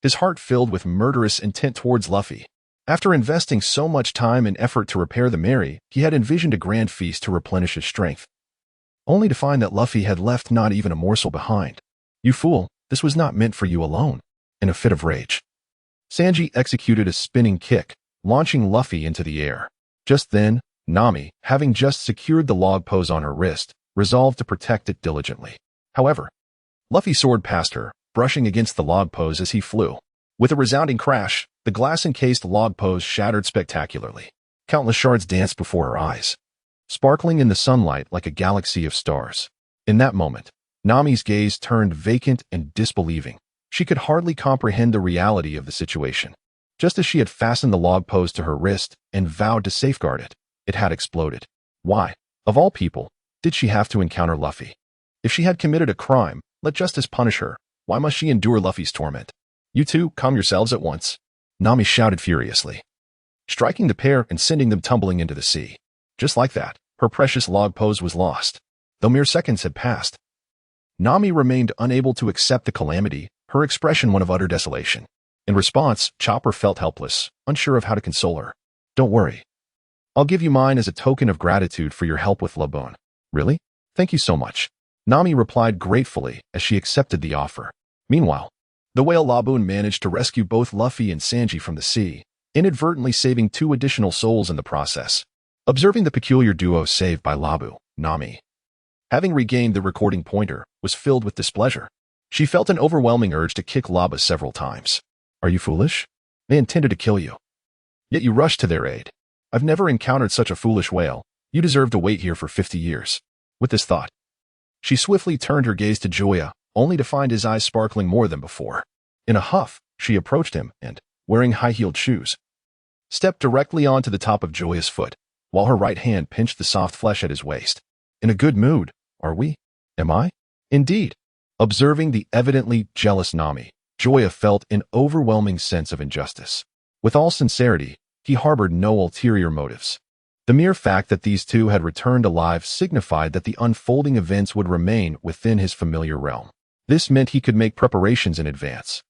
his heart filled with murderous intent towards Luffy. After investing so much time and effort to repair the Mary, he had envisioned a grand feast to replenish his strength, only to find that Luffy had left not even a morsel behind. You fool, this was not meant for you alone. In a fit of rage, Sanji executed a spinning kick, launching Luffy into the air. Just then, Nami, having just secured the log pose on her wrist, resolved to protect it diligently. However, Luffy soared past her, brushing against the log pose as he flew. With a resounding crash, the glass-encased log pose shattered spectacularly. Countless shards danced before her eyes, sparkling in the sunlight like a galaxy of stars. In that moment, Nami's gaze turned vacant and disbelieving. She could hardly comprehend the reality of the situation. Just as she had fastened the log pose to her wrist and vowed to safeguard it, it had exploded. Why, of all people, did she have to encounter Luffy? If she had committed a crime, let justice punish her. Why must she endure Luffy's torment? You two, calm yourselves at once, Nami shouted furiously, striking the pair and sending them tumbling into the sea. Just like that, her precious log pose was lost. Though mere seconds had passed, Nami remained unable to accept the calamity, her expression one of utter desolation. In response, Chopper felt helpless, unsure of how to console her. Don't worry. I'll give you mine as a token of gratitude for your help with Labone. Really? Thank you so much. Nami replied gratefully as she accepted the offer. Meanwhile, the whale Laboon managed to rescue both Luffy and Sanji from the sea, inadvertently saving 2 additional souls in the process. Observing the peculiar duo saved by Labu, Nami, having regained the recording pointer, was filled with displeasure. She felt an overwhelming urge to kick Laba several times. Are you foolish? They intended to kill you, yet you rushed to their aid. I've never encountered such a foolish whale. You deserve to wait here for 50 years. With this thought, she swiftly turned her gaze to Joya, only to find his eyes sparkling more than before. In a huff, she approached him and, wearing high-heeled shoes, stepped directly onto the top of Joya's foot, while her right hand pinched the soft flesh at his waist. In a good mood, are we? Am I? Indeed. Observing the evidently jealous Nami, Joya felt an overwhelming sense of injustice. With all sincerity, he harbored no ulterior motives. The mere fact that these two had returned alive signified that the unfolding events would remain within his familiar realm. This meant he could make preparations in advance,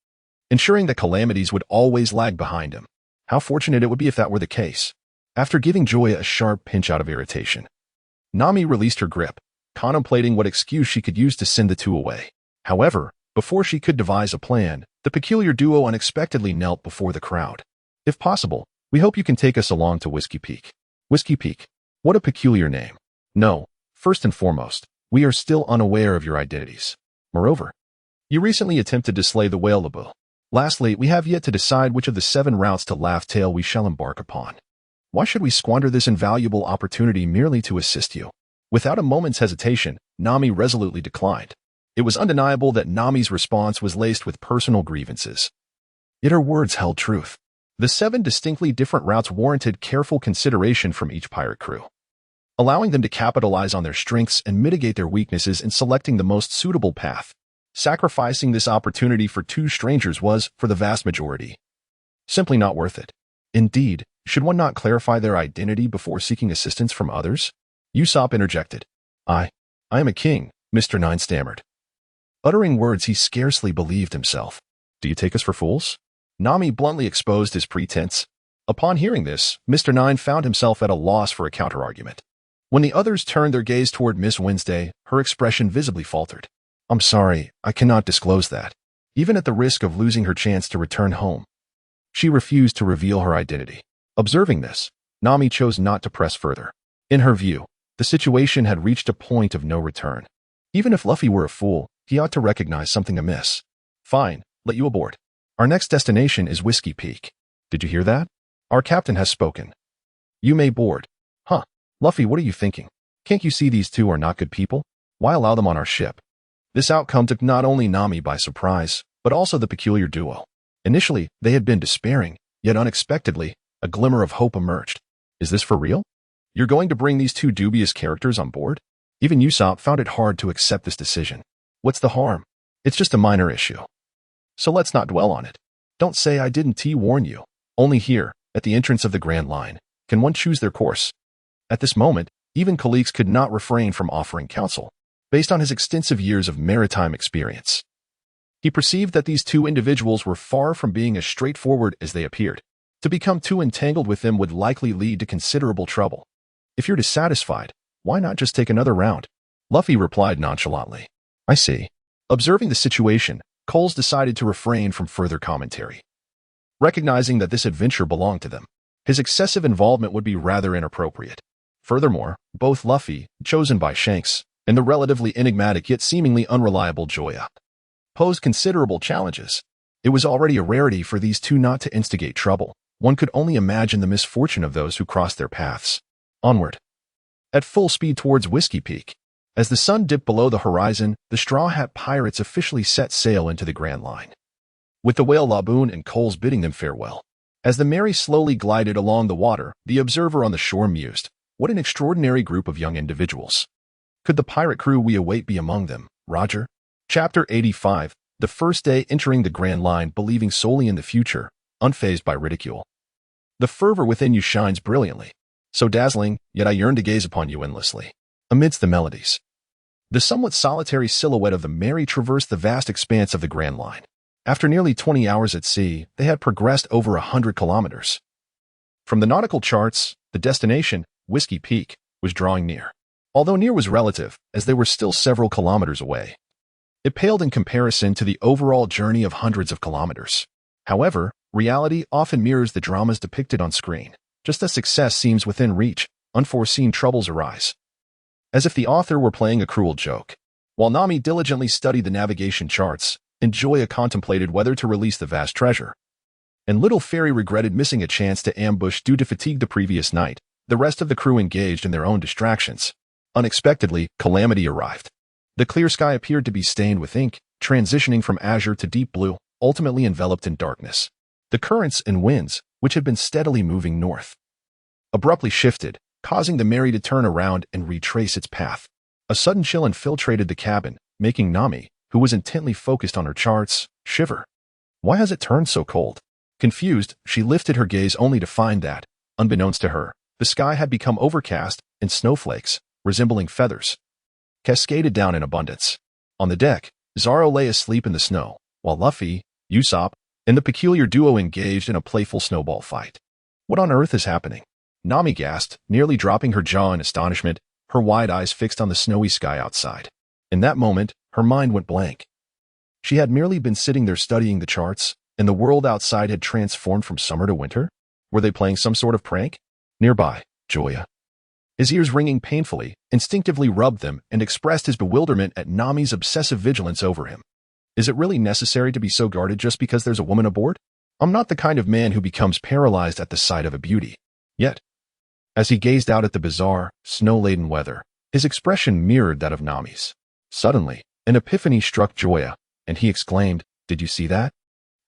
ensuring that calamities would always lag behind him. How fortunate it would be if that were the case. After giving Joya a sharp pinch out of irritation, Nami released her grip, contemplating what excuse she could use to send the two away. However, before she could devise a plan, the peculiar duo unexpectedly knelt before the crowd. If possible, we hope you can take us along to Whiskey Peak. Whiskey Peak. What a peculiar name. No, first and foremost, we are still unaware of your identities. Moreover, you recently attempted to slay the whale Labu. Lastly, we have yet to decide which of the 7 routes to Laugh Tale we shall embark upon. Why should we squander this invaluable opportunity merely to assist you? Without a moment's hesitation, Nami resolutely declined. It was undeniable that Nami's response was laced with personal grievances. Yet her words held truth. The 7 distinctly different routes warranted careful consideration from each pirate crew, allowing them to capitalize on their strengths and mitigate their weaknesses in selecting the most suitable path. Sacrificing this opportunity for 2 strangers was, for the vast majority, simply not worth it. Indeed, should one not clarify their identity before seeking assistance from others? Usopp interjected. I am a king, Mr. Nine stammered. Uttering words he scarcely believed himself. Do you take us for fools? Nami bluntly exposed his pretense. Upon hearing this, Mr. Nine found himself at a loss for a counterargument. When the others turned their gaze toward Miss Wednesday, her expression visibly faltered. I'm sorry, I cannot disclose that. Even at the risk of losing her chance to return home. She refused to reveal her identity. Observing this, Nami chose not to press further. In her view, the situation had reached a point of no return. Even if Luffy were a fool, he ought to recognize something amiss. Fine, let you aboard. Our next destination is Whiskey Peak. Did you hear that? Our captain has spoken. You may board. Huh. Luffy, what are you thinking? Can't you see these two are not good people? Why allow them on our ship? This outcome took not only Nami by surprise, but also the peculiar duo. Initially, they had been despairing, yet unexpectedly, a glimmer of hope emerged. Is this for real? You're going to bring these 2 dubious characters on board? Even Usopp found it hard to accept this decision. What's the harm? It's just a minor issue. So let's not dwell on it. Don't say I didn't warn you. Only here, at the entrance of the Grand Line, can one choose their course. At this moment, even Khalix could not refrain from offering counsel, based on his extensive years of maritime experience. He perceived that these 2 individuals were far from being as straightforward as they appeared. To become too entangled with them would likely lead to considerable trouble. If you're dissatisfied, why not just take another round? Luffy replied nonchalantly. I see. Observing the situation, Coles decided to refrain from further commentary. Recognizing that this adventure belonged to them, his excessive involvement would be rather inappropriate. Furthermore, both Luffy, chosen by Shanks, and the relatively enigmatic yet seemingly unreliable Joya posed considerable challenges. It was already a rarity for these 2 not to instigate trouble. One could only imagine the misfortune of those who crossed their paths. Onward. At full speed towards Whiskey Peak. As the sun dipped below the horizon, the Straw Hat Pirates officially set sail into the Grand Line, with the whale Laboon and Coles bidding them farewell. As the Mary slowly glided along the water, the observer on the shore mused, what an extraordinary group of young individuals. Could the pirate crew we await be among them, Roger? Chapter 85, the first day entering the Grand Line, believing solely in the future, unfazed by ridicule. The fervor within you shines brilliantly. So dazzling, yet I yearn to gaze upon you endlessly. Amidst the melodies, the somewhat solitary silhouette of the Mary traversed the vast expanse of the Grand Line. After nearly 20 hours at sea, they had progressed over 100 kilometers. From the nautical charts, the destination, Whiskey Peak, was drawing near. Although near was relative, as they were still several kilometers away. It paled in comparison to the overall journey of hundreds of kilometers. However, reality often mirrors the dramas depicted on screen. Just as success seems within reach, unforeseen troubles arise. As if the author were playing a cruel joke. While Nami diligently studied the navigation charts, and Joya contemplated whether to release the vast treasure, and Little Fairy regretted missing a chance to ambush due to fatigue the previous night, the rest of the crew engaged in their own distractions. Unexpectedly, calamity arrived. The clear sky appeared to be stained with ink, transitioning from azure to deep blue, ultimately enveloped in darkness. The currents and winds, which had been steadily moving north, abruptly shifted, causing the Mary to turn around and retrace its path. A sudden chill infiltrated the cabin, making Nami, who was intently focused on her charts, shiver. Why has it turned so cold? Confused, she lifted her gaze only to find that, unbeknownst to her, the sky had become overcast and snowflakes, resembling feathers, cascaded down in abundance. On the deck, Zoro lay asleep in the snow, while Luffy, Usopp, and the peculiar duo engaged in a playful snowball fight. What on earth is happening? Nami gasped, nearly dropping her jaw in astonishment, her wide eyes fixed on the snowy sky outside. In that moment, her mind went blank. She had merely been sitting there studying the charts, and the world outside had transformed from summer to winter? Were they playing some sort of prank? Nearby, Joya, his ears ringing painfully, instinctively rubbed them and expressed his bewilderment at Nami's obsessive vigilance over him. Is it really necessary to be so guarded just because there's a woman aboard? I'm not the kind of man who becomes paralyzed at the sight of a beauty. Yet, as he gazed out at the bizarre, snow-laden weather, his expression mirrored that of Nami's. Suddenly, an epiphany struck Joya, and he exclaimed, "Did you see that?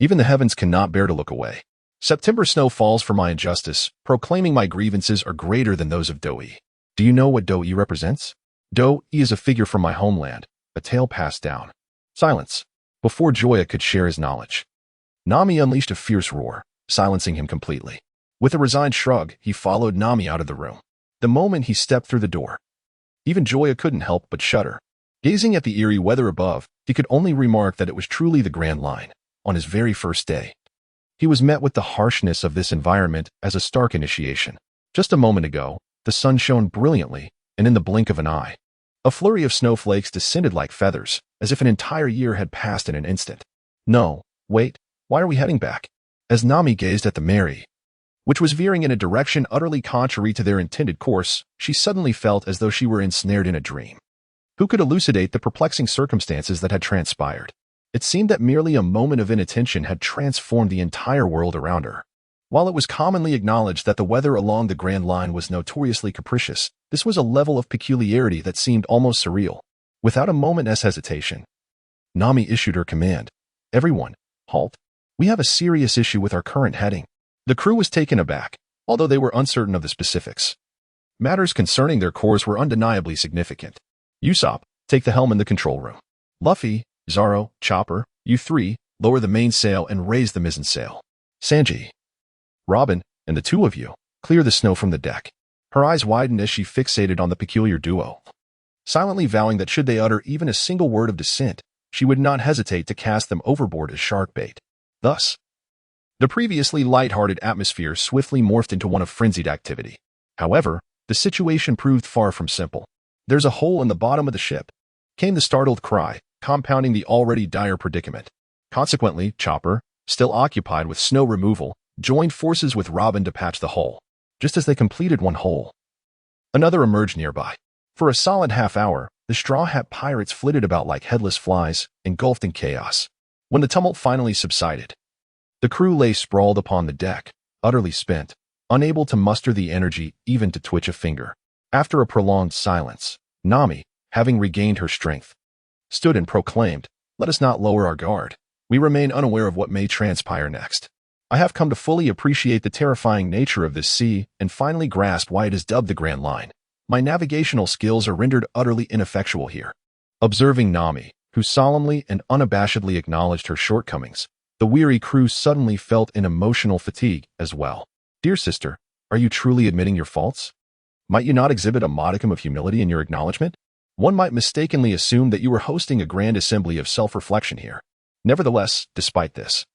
Even the heavens cannot bear to look away. September snow falls for my injustice, proclaiming my grievances are greater than those of Doi. Do you know what Doi represents? Doi is a figure from my homeland, a tale passed down." Silence. Before Joya could share his knowledge, Nami unleashed a fierce roar, silencing him completely. With a resigned shrug, he followed Nami out of the room. The moment he stepped through the door, even Joya couldn't help but shudder. Gazing at the eerie weather above, he could only remark that it was truly the Grand Line. On his very first day, he was met with the harshness of this environment as a stark initiation. Just a moment ago, the sun shone brilliantly, and in the blink of an eye, a flurry of snowflakes descended like feathers, as if an entire year had passed in an instant. No, wait, why are we heading back? As Nami gazed at the Mary, which was veering in a direction utterly contrary to their intended course, she suddenly felt as though she were ensnared in a dream. Who could elucidate the perplexing circumstances that had transpired? It seemed that merely a moment of inattention had transformed the entire world around her. While it was commonly acknowledged that the weather along the Grand Line was notoriously capricious, this was a level of peculiarity that seemed almost surreal. Without a moment's hesitation, Nami issued her command. "Everyone, halt. We have a serious issue with our current heading." The crew was taken aback, although they were uncertain of the specifics. Matters concerning their course were undeniably significant. Usopp, take the helm in the control room. Luffy, Zoro, Chopper, you three, lower the mainsail and raise the mizzen sail. Sanji, Robin, and the two of you, clear the snow from the deck. Her eyes widened as she fixated on the peculiar duo, silently vowing that should they utter even a single word of dissent, she would not hesitate to cast them overboard as shark bait. Thus, the previously light-hearted atmosphere swiftly morphed into one of frenzied activity. However, the situation proved far from simple. "There's a hole in the bottom of the ship," came the startled cry, compounding the already dire predicament. Consequently, Chopper, still occupied with snow removal, joined forces with Robin to patch the hole. Just as they completed one hole, another emerged nearby. For a solid half hour, the Straw Hat pirates flitted about like headless flies, engulfed in chaos. When the tumult finally subsided, the crew lay sprawled upon the deck, utterly spent, unable to muster the energy even to twitch a finger. After a prolonged silence, Nami, having regained her strength, stood and proclaimed, "Let us not lower our guard. We remain unaware of what may transpire next. I have come to fully appreciate the terrifying nature of this sea and finally grasp why it is dubbed the Grand Line. My navigational skills are rendered utterly ineffectual here." Observing Nami, who solemnly and unabashedly acknowledged her shortcomings, the weary crew suddenly felt an emotional fatigue as well. "Dear sister, are you truly admitting your faults? Might you not exhibit a modicum of humility in your acknowledgement? One might mistakenly assume that you were hosting a grand assembly of self-reflection here. Nevertheless, despite this,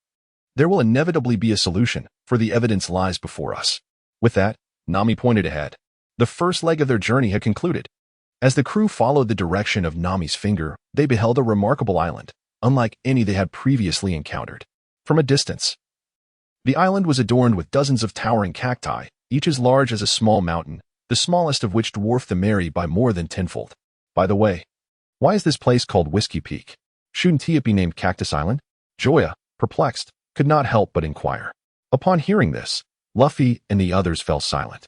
there will inevitably be a solution, for the evidence lies before us." With that, Nami pointed ahead. The first leg of their journey had concluded. As the crew followed the direction of Nami's finger, they beheld a remarkable island, unlike any they had previously encountered. From a distance, the island was adorned with dozens of towering cacti, each as large as a small mountain, the smallest of which dwarfed the Mary by more than tenfold. By the way, why is this place called Whiskey Peak? Shouldn't it be named Cactus Island? Joya, perplexed, could not help but inquire. Upon hearing this, Luffy and the others fell silent.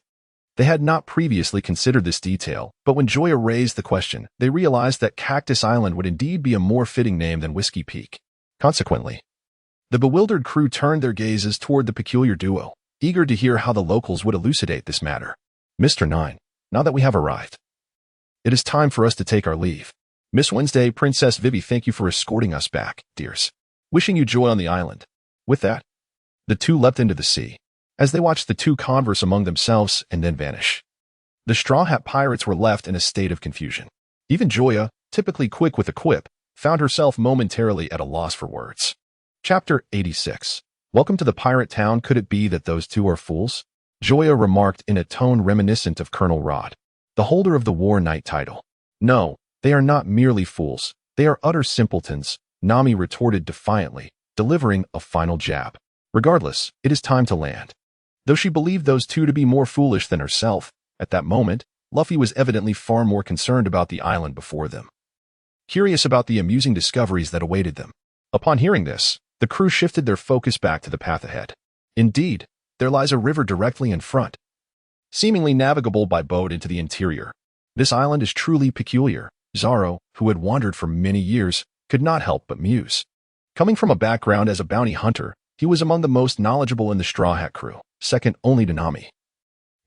They had not previously considered this detail, but when Joya raised the question, they realized that Cactus Island would indeed be a more fitting name than Whiskey Peak. Consequently, the bewildered crew turned their gazes toward the peculiar duo, eager to hear how the locals would elucidate this matter. Mr. 9, now that we have arrived, it is time for us to take our leave. Miss Wednesday, Princess Vivi, thank you for escorting us back, dears. Wishing you joy on the island. With that, the two leapt into the sea, as they watched the two converse among themselves and then vanish. The Straw Hat Pirates were left in a state of confusion. Even Joya, typically quick with a quip, found herself momentarily at a loss for words. Chapter 86. Welcome to the pirate town. Could it be that those two are fools? Joya remarked in a tone reminiscent of Colonel Rod, the holder of the War Knight title. No, they are not merely fools. They are utter simpletons, Nami retorted defiantly, delivering a final jab. Regardless, it is time to land. Though she believed those two to be more foolish than herself, at that moment, Luffy was evidently far more concerned about the island before them, curious about the amusing discoveries that awaited them. Upon hearing this, the crew shifted their focus back to the path ahead. Indeed, there lies a river directly in front, seemingly navigable by boat into the interior. This island is truly peculiar. Zoro, who had wandered for many years, could not help but muse. Coming from a background as a bounty hunter, he was among the most knowledgeable in the Straw Hat crew, second only to Nami.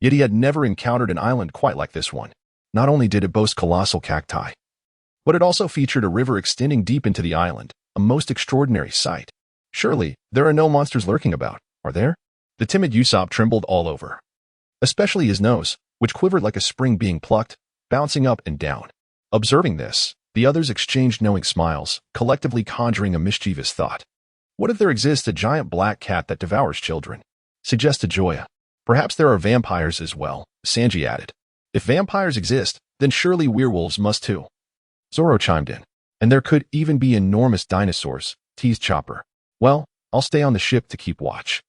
Yet he had never encountered an island quite like this one. Not only did it boast colossal cacti, but it also featured a river extending deep into the island, a most extraordinary sight. Surely, there are no monsters lurking about, are there? The timid Usopp trembled all over, especially his nose, which quivered like a spring being plucked, bouncing up and down. Observing this, the others exchanged knowing smiles, collectively conjuring a mischievous thought. What if there exists a giant black cat that devours children? Suggested Joya. Perhaps there are vampires as well, Sanji added. If vampires exist, then surely werewolves must too. Zoro chimed in. And there could even be enormous dinosaurs, teased Chopper. Well, I'll stay on the ship to keep watch.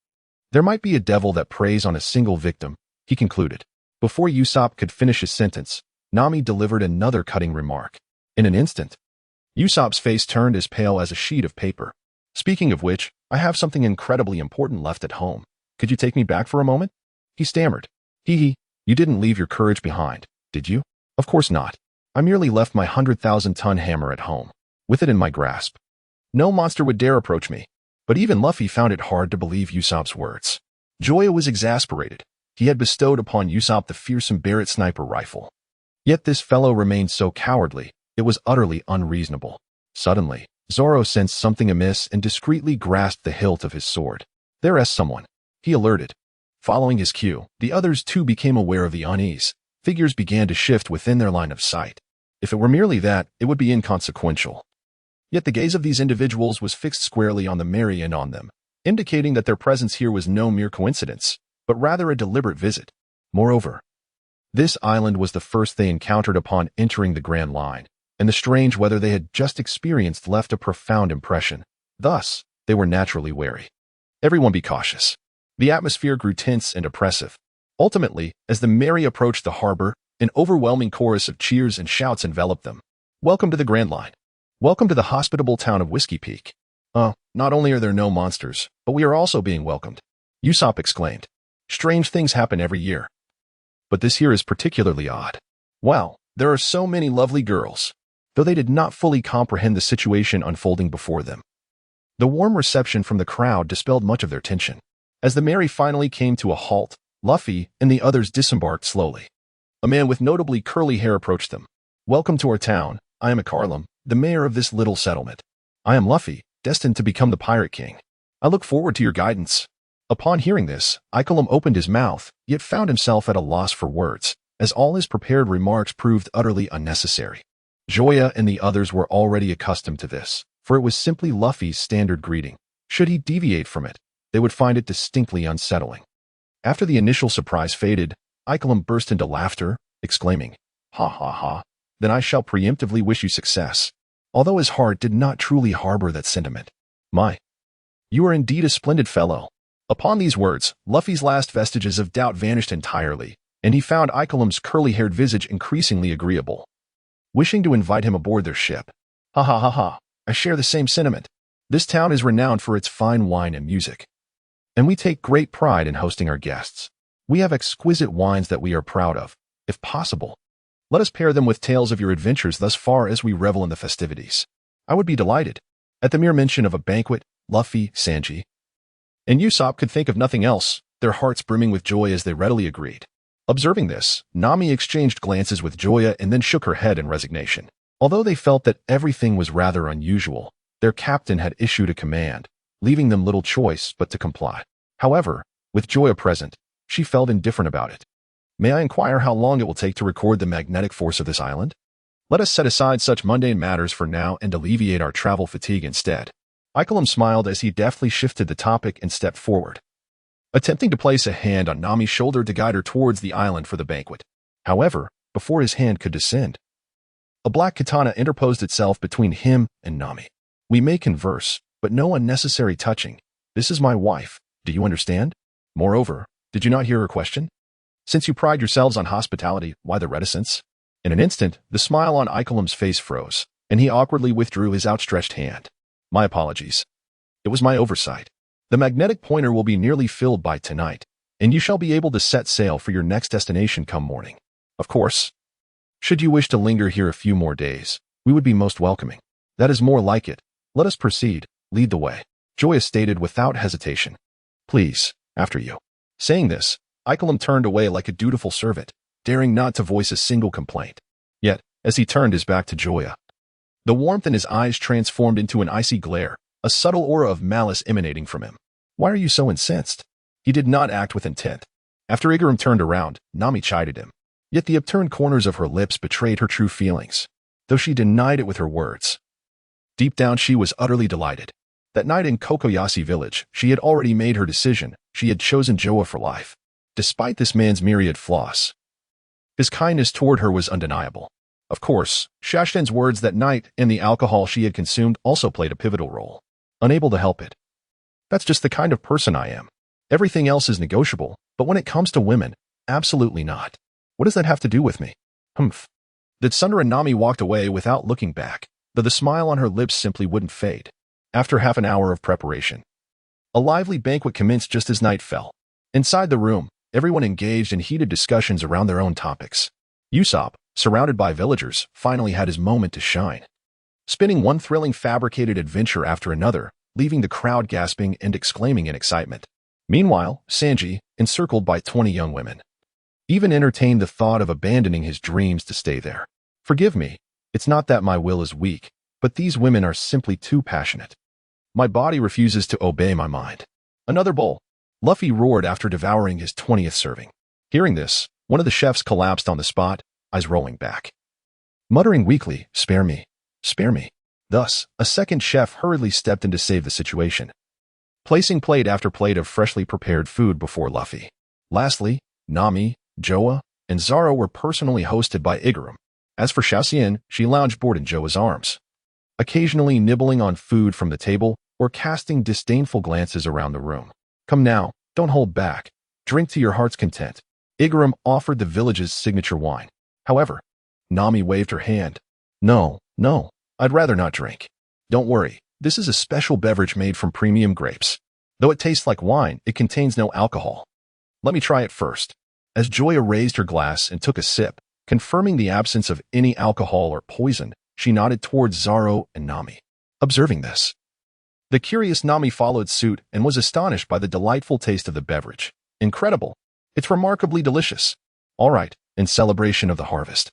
There might be a devil that preys on a single victim, he concluded. Before Usopp could finish his sentence, Nami delivered another cutting remark. In an instant, Usopp's face turned as pale as a sheet of paper. Speaking of which, I have something incredibly important left at home. Could you take me back for a moment? He stammered. Hee, you didn't leave your courage behind, did you? Of course not. I merely left my 100,000-ton hammer at home, with it in my grasp. No monster would dare approach me. But even Luffy found it hard to believe Usopp's words. Joya was exasperated. He had bestowed upon Usopp the fearsome Barrett sniper rifle. Yet this fellow remained so cowardly, it was utterly unreasonable. Suddenly, Zoro sensed something amiss and discreetly grasped the hilt of his sword. There's someone, he alerted. Following his cue, the others too became aware of the unease. Figures began to shift within their line of sight. If it were merely that, it would be inconsequential. Yet the gaze of these individuals was fixed squarely on the Mary and on them, indicating that their presence here was no mere coincidence, but rather a deliberate visit. Moreover, this island was the first they encountered upon entering the Grand Line, and the strange weather they had just experienced left a profound impression. Thus, they were naturally wary. Everyone be cautious. The atmosphere grew tense and oppressive. Ultimately, as the Mary approached the harbor, an overwhelming chorus of cheers and shouts enveloped them. Welcome to the Grand Line. Welcome to the hospitable town of Whiskey Peak. Not only are there no monsters, but we are also being welcomed, Usopp exclaimed. Strange things happen every year. But this here is particularly odd. Wow, there are so many lovely girls. Though they did not fully comprehend the situation unfolding before them. The warm reception from the crowd dispelled much of their tension. As the Mary finally came to a halt, Luffy and the others disembarked slowly. A man with notably curly hair approached them. Welcome to our town. I am Icarlum, the mayor of this little settlement. I am Luffy, destined to become the Pirate King. I look forward to your guidance. Upon hearing this, Icarlum opened his mouth, yet found himself at a loss for words, as all his prepared remarks proved utterly unnecessary. Joya and the others were already accustomed to this, for it was simply Luffy's standard greeting. Should he deviate from it, they would find it distinctly unsettling. After the initial surprise faded, Icarlum burst into laughter, exclaiming, "Ha ha ha, then I shall preemptively wish you success," although his heart did not truly harbor that sentiment. My, you are indeed a splendid fellow. Upon these words, Luffy's last vestiges of doubt vanished entirely, and he found Icarlum's curly-haired visage increasingly agreeable. Wishing to invite him aboard their ship. Ha ha ha ha, I share the same sentiment. This town is renowned for its fine wine and music, and we take great pride in hosting our guests. We have exquisite wines that we are proud of. If possible, let us pair them with tales of your adventures thus far as we revel in the festivities. I would be delighted. At the mere mention of a banquet, Luffy, Sanji, and Usopp could think of nothing else, their hearts brimming with joy as they readily agreed. Observing this, Nami exchanged glances with Joya and then shook her head in resignation. Although they felt that everything was rather unusual, their captain had issued a command, leaving them little choice but to comply. However, with Joya present, she felt indifferent about it. May I inquire how long it will take to record the magnetic force of this island? Let us set aside such mundane matters for now and alleviate our travel fatigue instead. Ikelim smiled as he deftly shifted the topic and stepped forward, attempting to place a hand on Nami's shoulder to guide her towards the island for the banquet. However, before his hand could descend, a black katana interposed itself between him and Nami. We may converse, but no unnecessary touching. This is my wife. Do you understand? Moreover, did you not hear her question? Since you pride yourselves on hospitality, why the reticence? In an instant, the smile on Ikelim's face froze, and he awkwardly withdrew his outstretched hand. My apologies. It was my oversight. The magnetic pointer will be nearly filled by tonight, and you shall be able to set sail for your next destination come morning. Of course, should you wish to linger here a few more days, we would be most welcoming. That is more like it. Let us proceed. Lead the way. Joya stated without hesitation. Please, after you. Saying this, Ikelim turned away like a dutiful servant, daring not to voice a single complaint. Yet, as he turned his back to Joya, the warmth in his eyes transformed into an icy glare, a subtle aura of malice emanating from him. Why are you so incensed? He did not act with intent. After Igaram turned around, Nami chided him. Yet the upturned corners of her lips betrayed her true feelings, though she denied it with her words. Deep down she was utterly delighted. That night in Kokoyashi village, she had already made her decision. She had chosen Joya for life. Despite this man's myriad flaws, his kindness toward her was undeniable. Of course, Shashten's words that night and the alcohol she had consumed also played a pivotal role. Unable to help it. That's just the kind of person I am. Everything else is negotiable, but when it comes to women, absolutely not. What does that have to do with me? Humph. The Tsundere and Nami walked away without looking back, though the smile on her lips simply wouldn't fade. After half an hour of preparation, a lively banquet commenced just as night fell. Inside the room, everyone engaged in heated discussions around their own topics. Usopp, surrounded by villagers, finally had his moment to shine, spinning one thrilling fabricated adventure after another, leaving the crowd gasping and exclaiming in excitement. Meanwhile, Sanji, encircled by 20 young women, even entertained the thought of abandoning his dreams to stay there. Forgive me, it's not that my will is weak, but these women are simply too passionate. My body refuses to obey my mind. Another bowl. Luffy roared after devouring his 20th serving. Hearing this, one of the chefs collapsed on the spot, eyes rolling back, muttering weakly, "Spare me, spare me." Thus, a second chef hurriedly stepped in to save the situation, placing plate after plate of freshly prepared food before Luffy. Lastly, Nami, Joya, and Zoro were personally hosted by Igaram. As for Xiaoxian, she lounged bored in Joa's arms, occasionally nibbling on food from the table or casting disdainful glances around the room. Come now, don't hold back. Drink to your heart's content. Igaram offered the village's signature wine. However, Nami waved her hand. No, I'd rather not drink. Don't worry, this is a special beverage made from premium grapes. Though it tastes like wine, it contains no alcohol. Let me try it first. As Joya raised her glass and took a sip, confirming the absence of any alcohol or poison, she nodded towards Zoro and Nami. Observing this, the curious Nami followed suit and was astonished by the delightful taste of the beverage. Incredible. It's remarkably delicious. All right, in celebration of the harvest,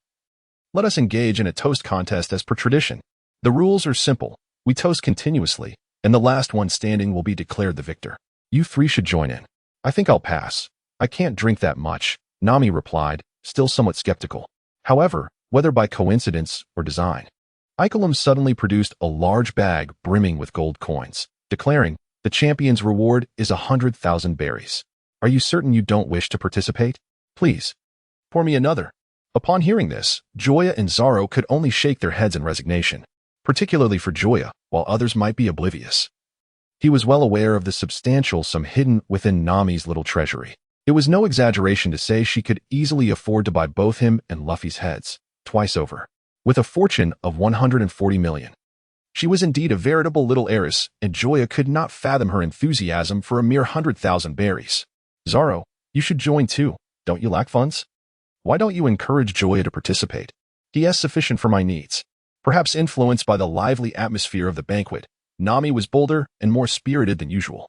let us engage in a toast contest as per tradition. The rules are simple. We toast continuously, and the last one standing will be declared the victor. You three should join in. I think I'll pass. I can't drink that much, Nami replied, still somewhat skeptical. However, whether by coincidence or design, Ikelim suddenly produced a large bag brimming with gold coins, declaring, the champion's reward is 100,000 berries. Are you certain you don't wish to participate? Please, pour me another. Upon hearing this, Joya and Zoro could only shake their heads in resignation, particularly for Joya, while others might be oblivious. He was well aware of the substantial sum hidden within Nami's little treasury. It was no exaggeration to say she could easily afford to buy both him and Luffy's heads, twice over. With a fortune of 140 million. She was indeed a veritable little heiress, and Joya could not fathom her enthusiasm for a mere 100,000 berries. Zoro, You should join too. Don't you lack funds? Why don't you encourage Joya to participate? He has sufficient for my needs. Perhaps influenced by the lively atmosphere of the banquet, Nami was bolder and more spirited than usual.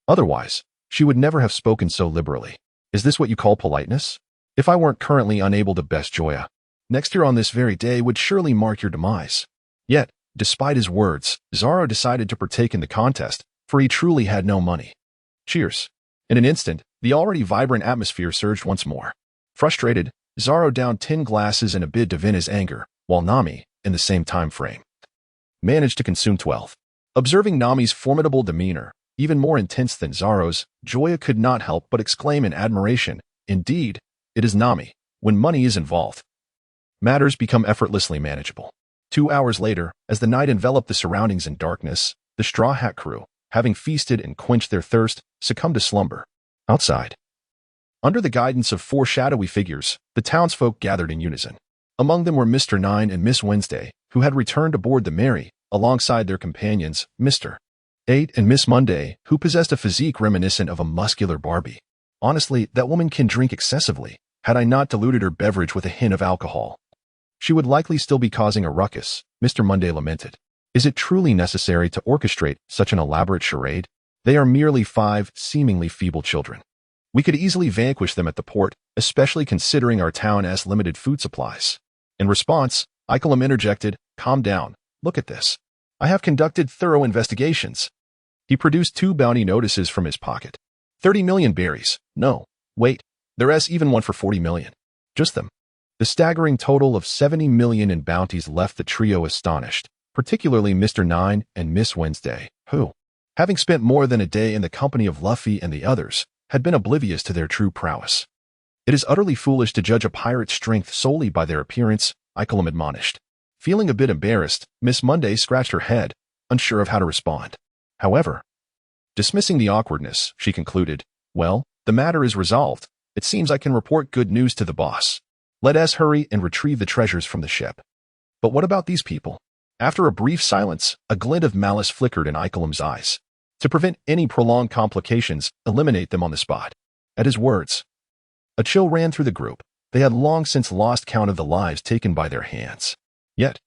Otherwise, she would never have spoken so liberally. Is this what you call politeness? If I weren't currently unable to best Joya, next year on this very day would surely mark your demise. Yet, despite his words, Zoro decided to partake in the contest, for he truly had no money. Cheers. In an instant, the already vibrant atmosphere surged once more. Frustrated, Zoro downed 10 glasses in a bid to vent his anger, while Nami, in the same time frame, managed to consume 12. Observing Nami's formidable demeanor, even more intense than Zoro's, Joya could not help but exclaim in admiration, "Indeed, it is Nami. When money is involved, matters become effortlessly manageable." 2 hours later, as the night enveloped the surroundings in darkness, the Straw Hat crew, having feasted and quenched their thirst, succumbed to slumber. Outside, under the guidance of 4 shadowy figures, the townsfolk gathered in unison. Among them were Mr. Nine and Miss Wednesday, who had returned aboard the Mary, alongside their companions, Mr. 8 and Miss Monday, who possessed a physique reminiscent of a muscular Barbie. Honestly, that woman can drink excessively. Had I not diluted her beverage with a hint of alcohol, she would likely still be causing a ruckus, Mr. Monday lamented. Is it truly necessary to orchestrate such an elaborate charade? They are merely 5 seemingly feeble children. We could easily vanquish them at the port, especially considering our town has limited food supplies. In response, Icolum interjected, "Calm down. Look at this. I have conducted thorough investigations." He produced 2 bounty notices from his pocket. 30 million berries. No, wait. There's even one for 40 million. Just them. The staggering total of 70 million in bounties left the trio astonished, particularly Mr. Nine and Miss Wednesday, who, having spent more than a day in the company of Luffy and the others, had been oblivious to their true prowess. It is utterly foolish to judge a pirate's strength solely by their appearance, Icolum admonished. Feeling a bit embarrassed, Miss Monday scratched her head, unsure of how to respond. However, dismissing the awkwardness, she concluded, "Well, the matter is resolved. It seems I can report good news to the boss. Let us hurry and retrieve the treasures from the ship." But what about these people? After a brief silence, a glint of malice flickered in Icolum's eyes. To prevent any prolonged complications, eliminate them on the spot. At his words, a chill ran through the group. They had long since lost count of the lives taken by their hands. Yet,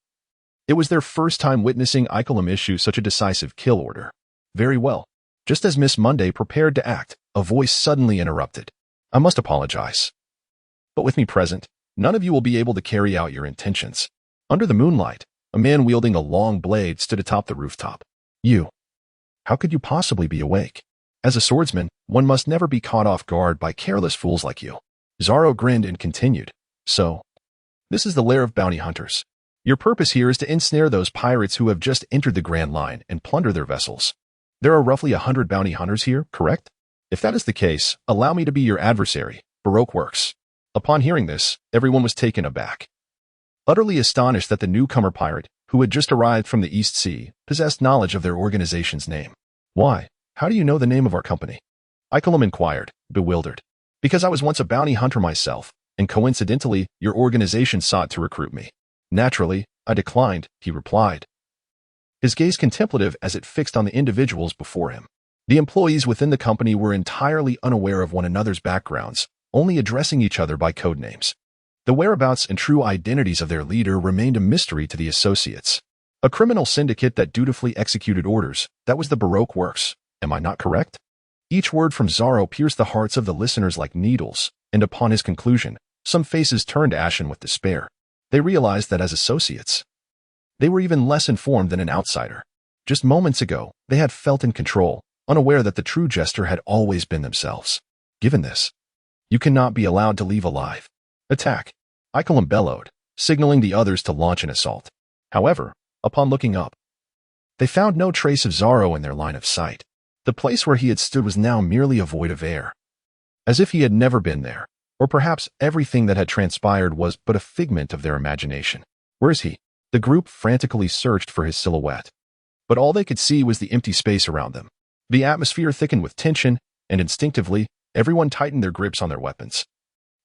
it was their first time witnessing Icolum issue such a decisive kill order. Very well. Just as Miss Monday prepared to act, a voice suddenly interrupted. "I must apologize. But with me present, none of you will be able to carry out your intentions." Under the moonlight, a man wielding a long blade stood atop the rooftop. "You. How could you possibly be awake? As a swordsman, one must never be caught off guard by careless fools like you." Zoro grinned and continued. "So, this is the lair of bounty hunters. Your purpose here is to ensnare those pirates who have just entered the Grand Line and plunder their vessels. There are roughly 100 bounty hunters here, correct? If that is the case, allow me to be your adversary. Baroque works." Upon hearing this, everyone was taken aback. Utterly astonished that the newcomer pirate, who had just arrived from the East Sea, possessed knowledge of their organization's name. "Why? How do you know the name of our company?" Icolum inquired, bewildered. "Because I was once a bounty hunter myself, and coincidentally, your organization sought to recruit me. Naturally, I declined," he replied, his gaze contemplative as it fixed on the individuals before him. The employees within the company were entirely unaware of one another's backgrounds, only addressing each other by code names. The whereabouts and true identities of their leader remained a mystery to the associates. A criminal syndicate that dutifully executed orders, that was the Baroque works. Am I not correct? Each word from Zoro pierced the hearts of the listeners like needles, and upon his conclusion, some faces turned ashen with despair. They realized that as associates, they were even less informed than an outsider. Just moments ago, they had felt in control, unaware that the true jester had always been themselves. Given this, you cannot be allowed to leave alive. Attack! Icolum bellowed, signaling the others to launch an assault. However, upon looking up, they found no trace of Zoro in their line of sight. The place where he had stood was now merely a void of air. As if he had never been there, or perhaps everything that had transpired was but a figment of their imagination. Where is he? The group frantically searched for his silhouette. But all they could see was the empty space around them. The atmosphere thickened with tension, and instinctively, everyone tightened their grips on their weapons.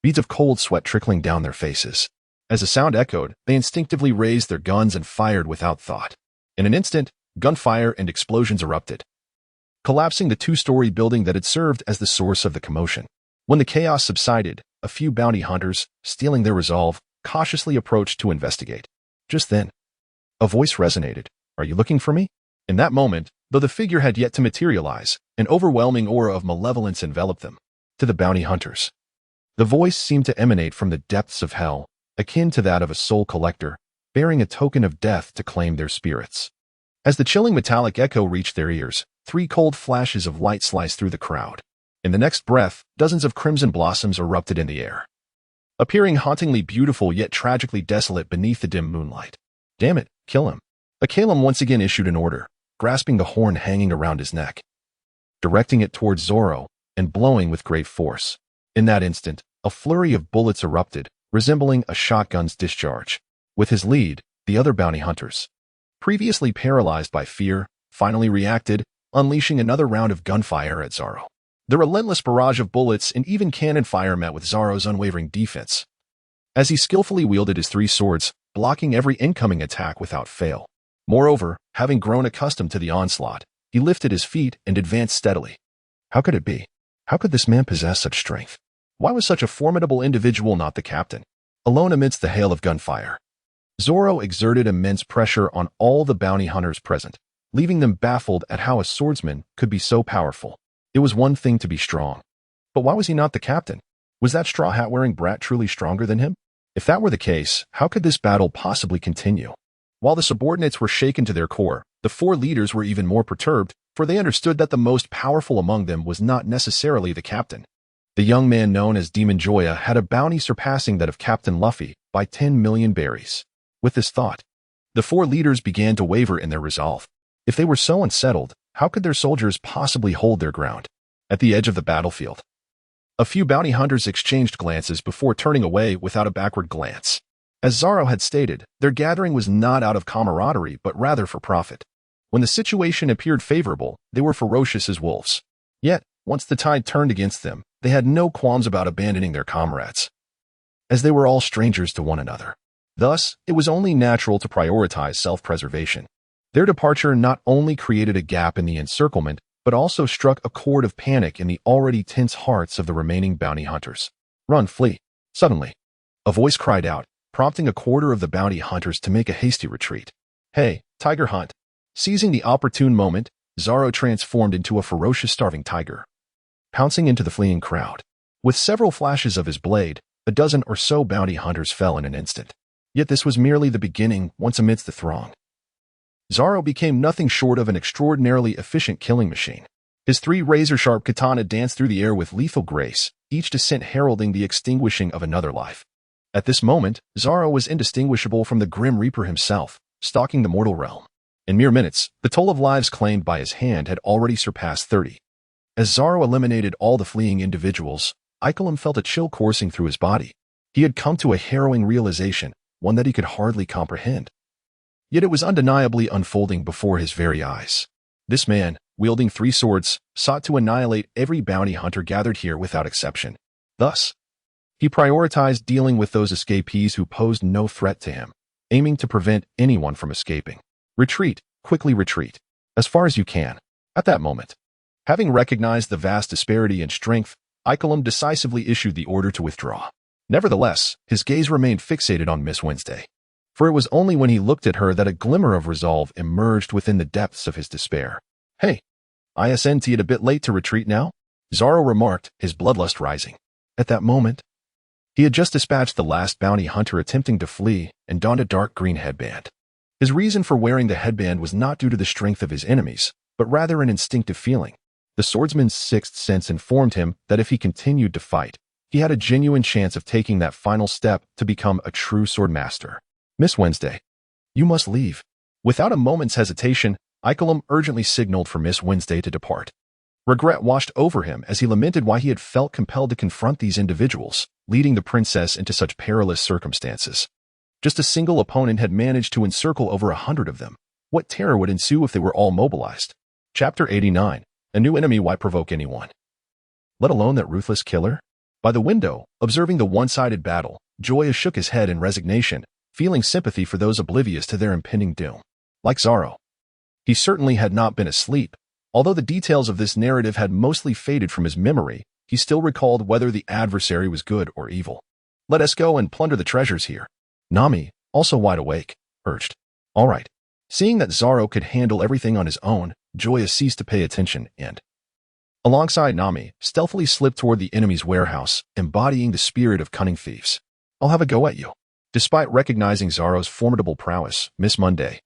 Beads of cold sweat trickling down their faces. As the sound echoed, they instinctively raised their guns and fired without thought. In an instant, gunfire and explosions erupted, collapsing the 2-story building that had served as the source of the commotion. When the chaos subsided, a few bounty hunters, stealing their resolve, cautiously approached to investigate. Just then, a voice resonated. "Are you looking for me?" In that moment, though the figure had yet to materialize, an overwhelming aura of malevolence enveloped them. To the bounty hunters, the voice seemed to emanate from the depths of hell, akin to that of a soul collector, bearing a token of death to claim their spirits. As the chilling metallic echo reached their ears, 3 cold flashes of light sliced through the crowd. In the next breath, dozens of crimson blossoms erupted in the air, appearing hauntingly beautiful yet tragically desolate beneath the dim moonlight. "Damn it, kill him." Akalem once again issued an order, grasping the horn hanging around his neck, directing it towards Zoro, and blowing with great force. In that instant, a flurry of bullets erupted, resembling a shotgun's discharge. With his lead, the other bounty hunters, previously paralyzed by fear, finally reacted, unleashing another round of gunfire at Zoro. The relentless barrage of bullets and even cannon fire met with Zoro's unwavering defense, as he skillfully wielded his 3 swords, blocking every incoming attack without fail. Moreover, having grown accustomed to the onslaught, he lifted his feet and advanced steadily. How could it be? How could this man possess such strength? Why was such a formidable individual not the captain, alone amidst the hail of gunfire? Zoro exerted immense pressure on all the bounty hunters present, leaving them baffled at how a swordsman could be so powerful. It was one thing to be strong, but why was he not the captain? Was that straw hat-wearing brat truly stronger than him? If that were the case, how could this battle possibly continue? While the subordinates were shaken to their core, the 4 leaders were even more perturbed, for they understood that the most powerful among them was not necessarily the captain. The young man known as Demon Joya had a bounty surpassing that of Captain Luffy by 10 million berries. With this thought, the 4 leaders began to waver in their resolve. If they were so unsettled, how could their soldiers possibly hold their ground? At the edge of the battlefield, a few bounty hunters exchanged glances before turning away without a backward glance. As Zoro had stated, their gathering was not out of camaraderie but rather for profit. When the situation appeared favorable, they were ferocious as wolves. Yet, once the tide turned against them, they had no qualms about abandoning their comrades, as they were all strangers to one another. Thus, it was only natural to prioritize self-preservation. Their departure not only created a gap in the encirclement, but also struck a chord of panic in the already tense hearts of the remaining bounty hunters. "Run, flee." Suddenly, a voice cried out, prompting a quarter of the bounty hunters to make a hasty retreat. "Hey, Tiger Hunt." Seizing the opportune moment, Zoro transformed into a ferocious starving tiger, pouncing into the fleeing crowd. With several flashes of his blade, a dozen or so bounty hunters fell in an instant. Yet this was merely the beginning. Once amidst the throng, Zoro became nothing short of an extraordinarily efficient killing machine. His 3 razor-sharp katana danced through the air with lethal grace, each descent heralding the extinguishing of another life. At this moment, Zoro was indistinguishable from the Grim Reaper himself, stalking the mortal realm. In mere minutes, the toll of lives claimed by his hand had already surpassed 30. As Zoro eliminated all the fleeing individuals, Ikalem felt a chill coursing through his body. He had come to a harrowing realization, one that he could hardly comprehend. Yet it was undeniably unfolding before his very eyes. This man, wielding 3 swords, sought to annihilate every bounty hunter gathered here without exception. Thus, he prioritized dealing with those escapees who posed no threat to him, aiming to prevent anyone from escaping. "Retreat, quickly retreat, as far as you can." At that moment, having recognized the vast disparity in strength, Ikalem decisively issued the order to withdraw. Nevertheless, his gaze remained fixated on Miss Wednesday, for it was only when he looked at her that a glimmer of resolve emerged within the depths of his despair. "Hey, isn't it a bit late to retreat now?" Zoro remarked, his bloodlust rising. At that moment, he had just dispatched the last bounty hunter attempting to flee and donned a dark green headband. His reason for wearing the headband was not due to the strength of his enemies, but rather an instinctive feeling. The swordsman's 6th sense informed him that if he continued to fight, he had a genuine chance of taking that final step to become a true sword master. "Miss Wednesday, you must leave." Without a moment's hesitation, Ikalem urgently signaled for Miss Wednesday to depart. Regret washed over him as he lamented why he had felt compelled to confront these individuals, leading the princess into such perilous circumstances. Just a single opponent had managed to encircle over 100 of them. What terror would ensue if they were all mobilized? Chapter 89. A new enemy. Why provoke anyone, let alone that ruthless killer? By the window, observing the one-sided battle, Joya shook his head in resignation, feeling sympathy for those oblivious to their impending doom. Like Zoro, he certainly had not been asleep. Although the details of this narrative had mostly faded from his memory, he still recalled whether the adversary was good or evil. "Let us go and plunder the treasures here." Nami, also wide awake, urged. "All right." Seeing that Zoro could handle everything on his own, Joya ceased to pay attention and, alongside Nami, stealthily slipped toward the enemy's warehouse, embodying the spirit of cunning thieves. "I'll have a go at you." Despite recognizing Zoro's formidable prowess, Miss Monday,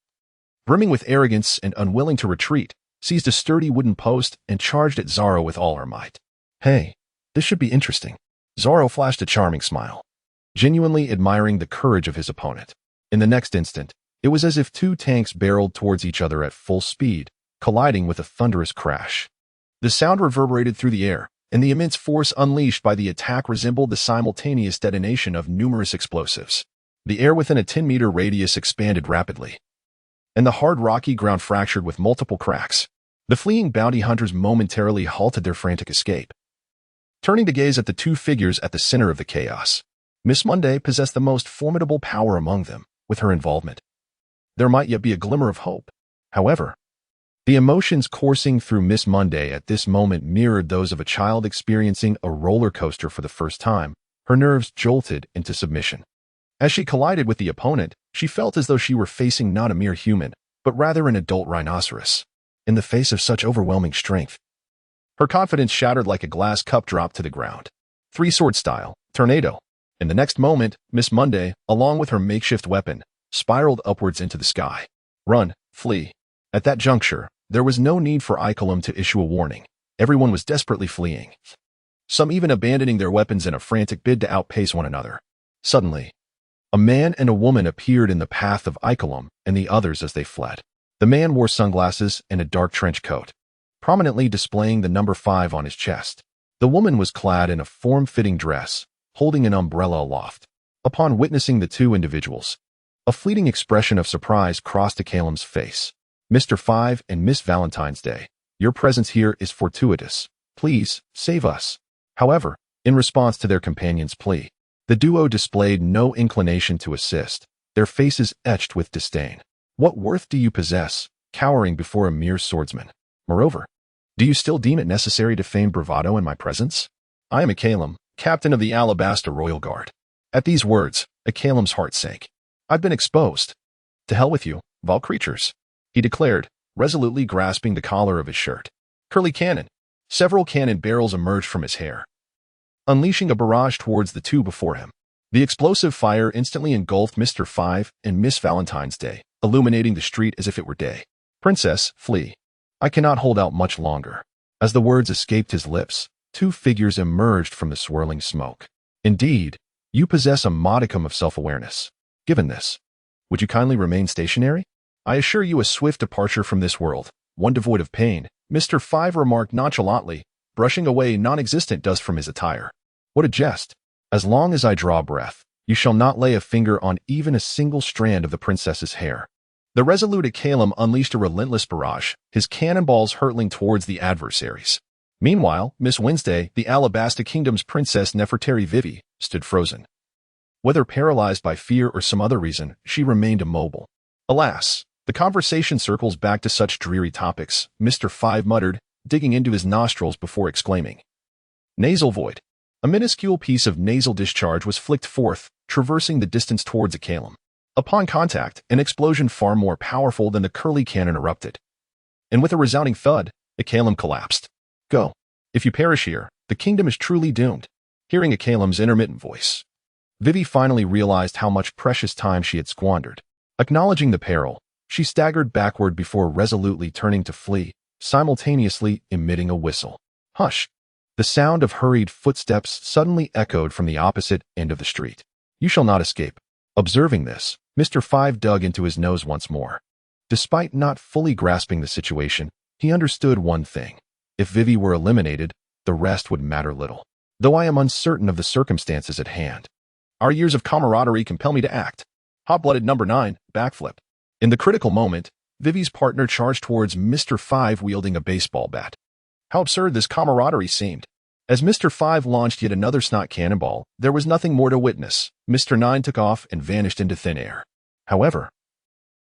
brimming with arrogance and unwilling to retreat, seized a sturdy wooden post and charged at Zoro with all her might. "Hey, this should be interesting." Zoro flashed a charming smile, genuinely admiring the courage of his opponent. In the next instant, it was as if two tanks barreled towards each other at full speed, colliding with a thunderous crash. The sound reverberated through the air, and the immense force unleashed by the attack resembled the simultaneous detonation of numerous explosives. The air within a 10-meter radius expanded rapidly, and the hard rocky ground fractured with multiple cracks. The fleeing bounty hunters momentarily halted their frantic escape, turning to gaze at the two figures at the center of the chaos. Miss Monday possessed the most formidable power among them. With her involvement, there might yet be a glimmer of hope. However, the emotions coursing through Miss Monday at this moment mirrored those of a child experiencing a roller coaster for the first time. Her nerves jolted into submission. As she collided with the opponent, she felt as though she were facing not a mere human, but rather an adult rhinoceros. In the face of such overwhelming strength, her confidence shattered like a glass cup dropped to the ground. Three-sword style, tornado. In the next moment, Miss Monday, along with her makeshift weapon, spiraled upwards into the sky. Run, flee. At that juncture, there was no need for Icolum to issue a warning. Everyone was desperately fleeing, some even abandoning their weapons in a frantic bid to outpace one another. Suddenly, a man and a woman appeared in the path of Icolum and the others as they fled. The man wore sunglasses and a dark trench coat, prominently displaying the number 5 on his chest. The woman was clad in a form-fitting dress, holding an umbrella aloft. Upon witnessing the two individuals, a fleeting expression of surprise crossed Icolum's face. "Mr. 5 and Miss Valentine's Day, your presence here is fortuitous. Please, save us." However, in response to their companion's plea, the duo displayed no inclination to assist, their faces etched with disdain. "What worth do you possess, cowering before a mere swordsman? Moreover, do you still deem it necessary to feign bravado in my presence? I am Icolum, captain of the Alabasta Royal Guard." At these words, Icolum's heart sank. "I've been exposed. To hell with you, vile creatures," he declared, resolutely grasping the collar of his shirt. Curly cannon. Several cannon barrels emerged from his hair, unleashing a barrage towards the two before him. The explosive fire instantly engulfed Mr. 5 and Miss Valentine's Day, illuminating the street as if it were day. "Princess, flee. I cannot hold out much longer." As the words escaped his lips, two figures emerged from the swirling smoke. "Indeed, you possess a modicum of self-awareness. Given this, would you kindly remain stationary? I assure you a swift departure from this world, one devoid of pain," Mr. 5 remarked nonchalantly, brushing away non-existent dust from his attire. "What a jest. As long as I draw breath, you shall not lay a finger on even a single strand of the princess's hair." The resolute Icolum unleashed a relentless barrage, his cannonballs hurtling towards the adversaries. Meanwhile, Miss Wednesday, the Alabasta Kingdom's Princess Nefertari Vivi, stood frozen. Whether paralyzed by fear or some other reason, she remained immobile. "Alas, the conversation circles back to such dreary topics," Mr. 5 muttered, digging into his nostrils before exclaiming. Nasal void. A minuscule piece of nasal discharge was flicked forth, traversing the distance towards Icolum. Upon contact, an explosion far more powerful than the curly cannon erupted. And with a resounding thud, Icolum collapsed. "Go. If you perish here, the kingdom is truly doomed." Hearing Icolum's intermittent voice, Vivi finally realized how much precious time she had squandered. Acknowledging the peril, she staggered backward before resolutely turning to flee, simultaneously emitting a whistle. "Hush!" The sound of hurried footsteps suddenly echoed from the opposite end of the street. "You shall not escape." Observing this, Mr. 5 dug into his nose once more. Despite not fully grasping the situation, he understood one thing. If Vivi were eliminated, the rest would matter little. Though I am uncertain of the circumstances at hand, our years of camaraderie compel me to act. Hot-blooded number 9, backflip. In the critical moment, Vivi's partner charged towards Mr. 5 wielding a baseball bat. How absurd this camaraderie seemed. As Mr. 5 launched yet another snot cannonball, there was nothing more to witness. Mr. 9 took off and vanished into thin air. However,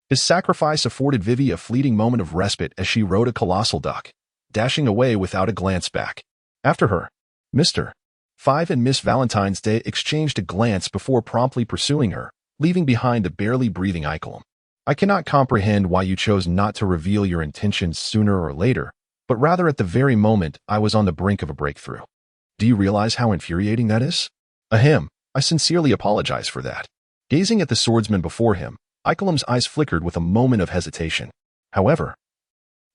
his sacrifice afforded Vivi a fleeting moment of respite as she rode a colossal duck, dashing away without a glance back. After her, Mr. Five and Miss Valentine's Day exchanged a glance before promptly pursuing her, leaving behind the barely breathing Icolum. I cannot comprehend why you chose not to reveal your intentions sooner or later, but rather at the very moment I was on the brink of a breakthrough. Do you realize how infuriating that is? Ahem, I sincerely apologize for that. Gazing at the swordsman before him, Icolum's eyes flickered with a moment of hesitation. However,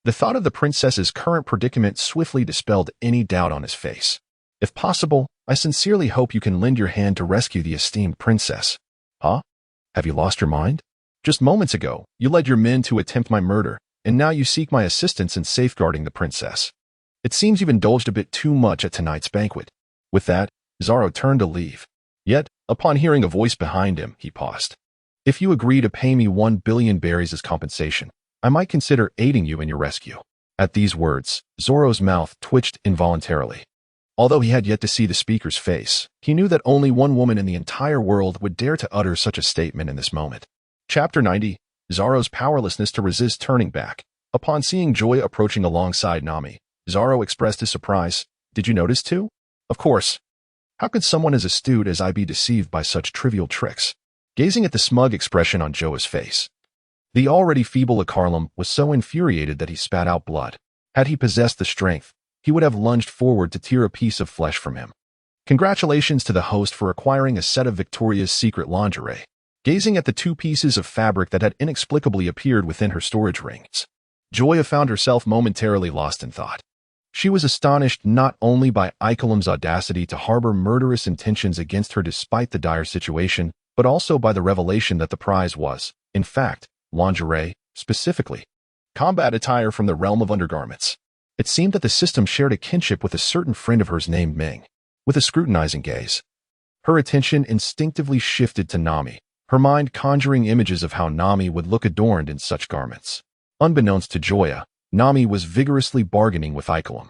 the thought of the princess's current predicament swiftly dispelled any doubt on his face. If possible, I sincerely hope you can lend your hand to rescue the esteemed princess. Huh? Have you lost your mind? Just moments ago, you led your men to attempt my murder, and now you seek my assistance in safeguarding the princess. It seems you've indulged a bit too much at tonight's banquet. With that, Zoro turned to leave. Yet, upon hearing a voice behind him, he paused. If you agree to pay me 1 billion berries as compensation, I might consider aiding you in your rescue. At these words, Zoro's mouth twitched involuntarily. Although he had yet to see the speaker's face, he knew that only one woman in the entire world would dare to utter such a statement in this moment. Chapter 90, Zoro's powerlessness to resist turning back. Upon seeing Joya approaching alongside Nami, Zoro expressed his surprise. Did you notice too? Of course. How could someone as astute as I be deceived by such trivial tricks? Gazing at the smug expression on Joya's face, the already feeble Icarlum was so infuriated that he spat out blood. Had he possessed the strength, he would have lunged forward to tear a piece of flesh from him. Congratulations to the host for acquiring a set of Victoria's Secret lingerie. Gazing at the 2 pieces of fabric that had inexplicably appeared within her storage rings, Joya found herself momentarily lost in thought. She was astonished not only by Icolum's audacity to harbor murderous intentions against her despite the dire situation, but also by the revelation that the prize was, in fact, lingerie, specifically combat attire from the realm of undergarments. It seemed that the system shared a kinship with a certain friend of hers named Ming. With a scrutinizing gaze, her attention instinctively shifted to Nami, her mind conjuring images of how Nami would look adorned in such garments. Unbeknownst to Joya, Nami was vigorously bargaining with Icolum.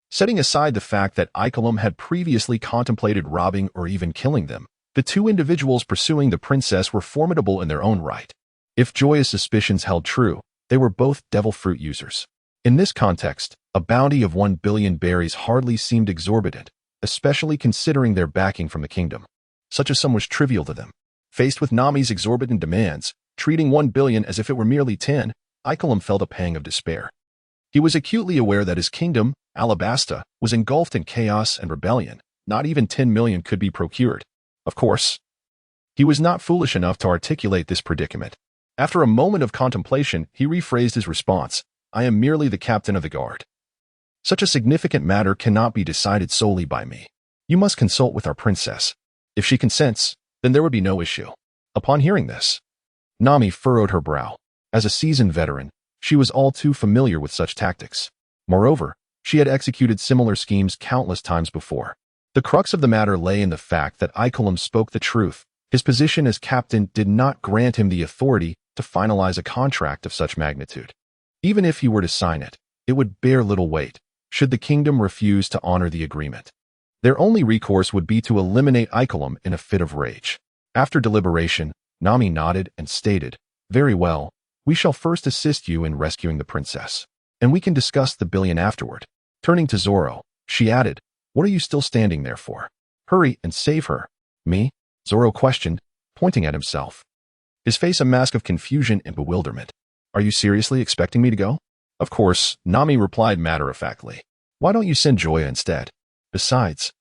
Setting aside the fact that Icolum had previously contemplated robbing or even killing them, the 2 individuals pursuing the princess were formidable in their own right. If Joya's suspicions held true, they were both devil fruit users. In this context, a bounty of 1 billion berries hardly seemed exorbitant, especially considering their backing from the kingdom. Such a sum was trivial to them. Faced with Nami's exorbitant demands, treating 1 billion as if it were merely 10, Icolum felt a pang of despair. He was acutely aware that his kingdom, Alabasta, was engulfed in chaos and rebellion. Not even 10 million could be procured. Of course, he was not foolish enough to articulate this predicament. After a moment of contemplation, he rephrased his response. I am merely the captain of the guard. Such a significant matter cannot be decided solely by me. You must consult with our princess. If she consents, then there would be no issue. Upon hearing this, Nami furrowed her brow. As a seasoned veteran, she was all too familiar with such tactics. Moreover, she had executed similar schemes countless times before. The crux of the matter lay in the fact that Icolum spoke the truth. His position as captain did not grant him the authority to finalize a contract of such magnitude. Even if he were to sign it, it would bear little weight, should the kingdom refuse to honor the agreement. Their only recourse would be to eliminate Icolum in a fit of rage. After deliberation, Nami nodded and stated, Very well, we shall first assist you in rescuing the princess, and we can discuss the billion afterward. Turning to Zoro, she added, What are you still standing there for? Hurry and save her. Me? Zoro questioned, pointing at himself, his face a mask of confusion and bewilderment. Are you seriously expecting me to go? Of course, Nami replied matter-of-factly. Why don't you send Joya instead? Besides,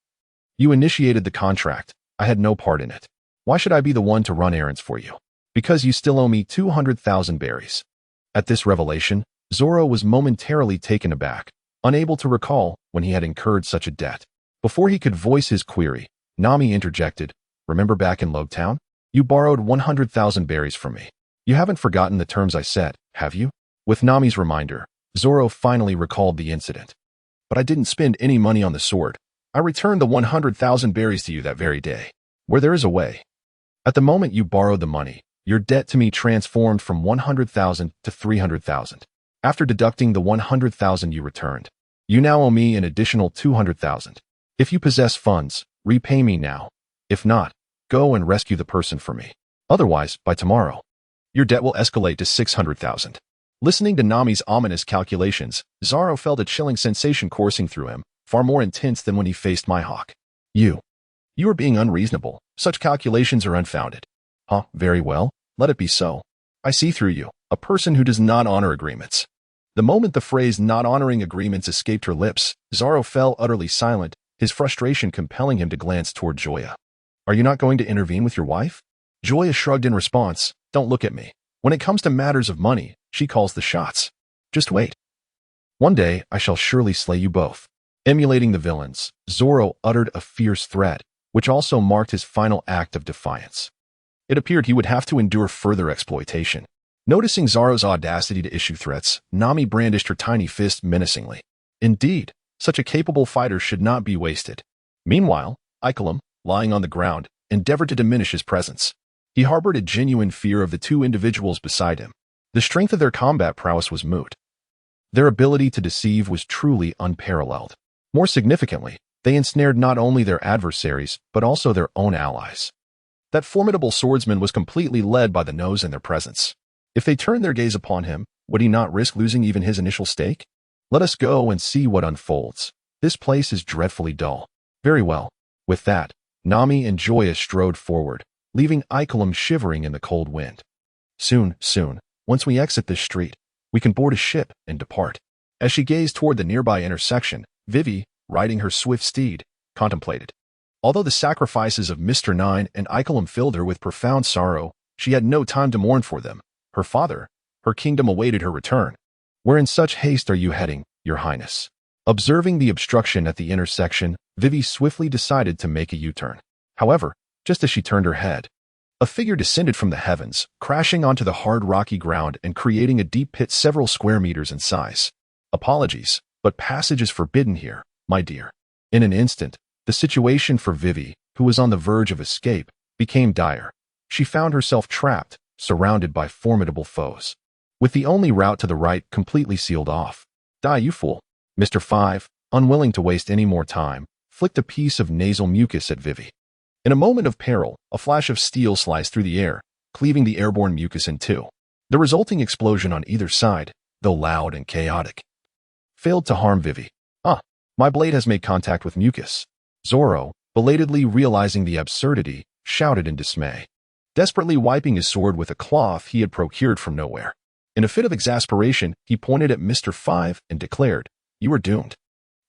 you initiated the contract. I had no part in it. Why should I be the one to run errands for you? Because you still owe me 200,000 berries. At this revelation, Zoro was momentarily taken aback, unable to recall when he had incurred such a debt. Before he could voice his query, Nami interjected, Remember back in Logtown? You borrowed 100,000 berries from me. You haven't forgotten the terms I set, have you? With Nami's reminder, Zoro finally recalled the incident. But I didn't spend any money on the sword. I returned the 100,000 berries to you that very day. Where there is a way. At the moment you borrowed the money, your debt to me transformed from 100,000 to 300,000. After deducting the 100,000 you returned, you now owe me an additional 200,000. If you possess funds, repay me now. If not, go and rescue the person for me. Otherwise, by tomorrow, your debt will escalate to 600,000. Listening to Nami's ominous calculations, Zoro felt a chilling sensation coursing through him. far more intense than when he faced my hawk. You are being unreasonable. Such calculations are unfounded. Huh, very well. Let it be so. I see through you, a person who does not honor agreements. The moment the phrase not honoring agreements escaped her lips, Zoro fell utterly silent, his frustration compelling him to glance toward Joya. Are you not going to intervene with your wife? Joya shrugged in response. Don't look at me. When it comes to matters of money, she calls the shots. Just wait. One day, I shall surely slay you both. Emulating the villains, Zoro uttered a fierce threat, which also marked his final act of defiance. It appeared he would have to endure further exploitation. Noticing Zoro's audacity to issue threats, Nami brandished her tiny fist menacingly. Indeed, such a capable fighter should not be wasted. Meanwhile, Icolum, lying on the ground, endeavored to diminish his presence. He harbored a genuine fear of the two individuals beside him. The strength of their combat prowess was moot. Their ability to deceive was truly unparalleled. More significantly, they ensnared not only their adversaries, but also their own allies. That formidable swordsman was completely led by the nose in their presence. If they turned their gaze upon him, would he not risk losing even his initial stake? Let us go and see what unfolds. This place is dreadfully dull. Very well. With that, Nami and Joya strode forward, leaving Icolum shivering in the cold wind. Soon, once we exit this street, we can board a ship and depart. As she gazed toward the nearby intersection, Vivi, riding her swift steed, contemplated. Although the sacrifices of Mr. Nine and Icolum filled her with profound sorrow, she had no time to mourn for them. Her father, her kingdom awaited her return. Where in such haste are you heading, your highness? Observing the obstruction at the intersection, Vivi swiftly decided to make a U-turn. However, just as she turned her head, a figure descended from the heavens, crashing onto the hard rocky ground and creating a deep pit several square meters in size. Apologies, but passage is forbidden here, my dear. In an instant, the situation for Vivi, who was on the verge of escape, became dire. She found herself trapped, surrounded by formidable foes, with the only route to the right completely sealed off. Die, you fool. Mr. Five, unwilling to waste any more time, flicked a piece of nasal mucus at Vivi. In a moment of peril, a flash of steel sliced through the air, cleaving the airborne mucus in two. The resulting explosion on either side, though loud and chaotic, failed to harm Vivi. My blade has made contact with mucus. Zoro, belatedly realizing the absurdity, shouted in dismay, desperately wiping his sword with a cloth he had procured from nowhere. In a fit of exasperation, he pointed at Mr. Five and declared, You are doomed.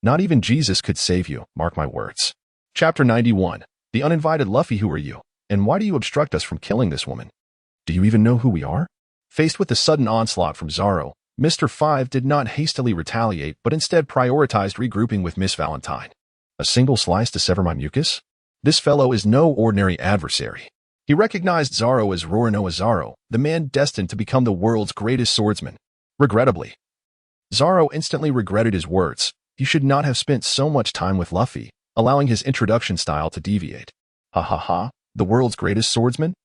Not even Jesus could save you, mark my words. Chapter 91. The uninvited Luffy, who are you? And why do you obstruct us from killing this woman? Do you even know who we are? Faced with the sudden onslaught from Zoro, Mr. Five did not hastily retaliate, but instead prioritized regrouping with Miss Valentine. A single slice to sever my mucus? This fellow is no ordinary adversary. He recognized Zoro as Roronoa Zoro, the man destined to become the world's greatest swordsman. Regrettably, Zoro instantly regretted his words. He should not have spent so much time with Luffy, allowing his introduction style to deviate. Ha, the world's greatest swordsman?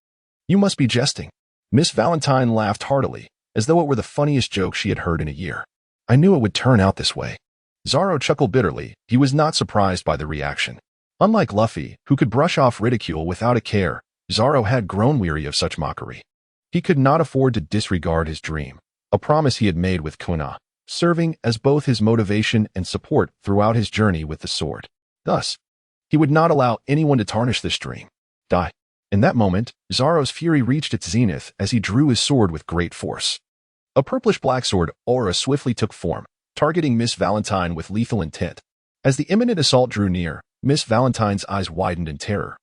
You must be jesting. Miss Valentine laughed heartily, as though it were the funniest joke she had heard in a year. I knew it would turn out this way. Zoro chuckled bitterly. He was not surprised by the reaction. Unlike Luffy, who could brush off ridicule without a care, Zoro had grown weary of such mockery. He could not afford to disregard his dream, a promise he had made with Kuna, serving as both his motivation and support throughout his journey with the sword. Thus, he would not allow anyone to tarnish this dream. Die. In that moment, Zoro's fury reached its zenith as he drew his sword with great force. A purplish-black sword aura swiftly took form, targeting Miss Valentine with lethal intent. As the imminent assault drew near, Miss Valentine's eyes widened in terror,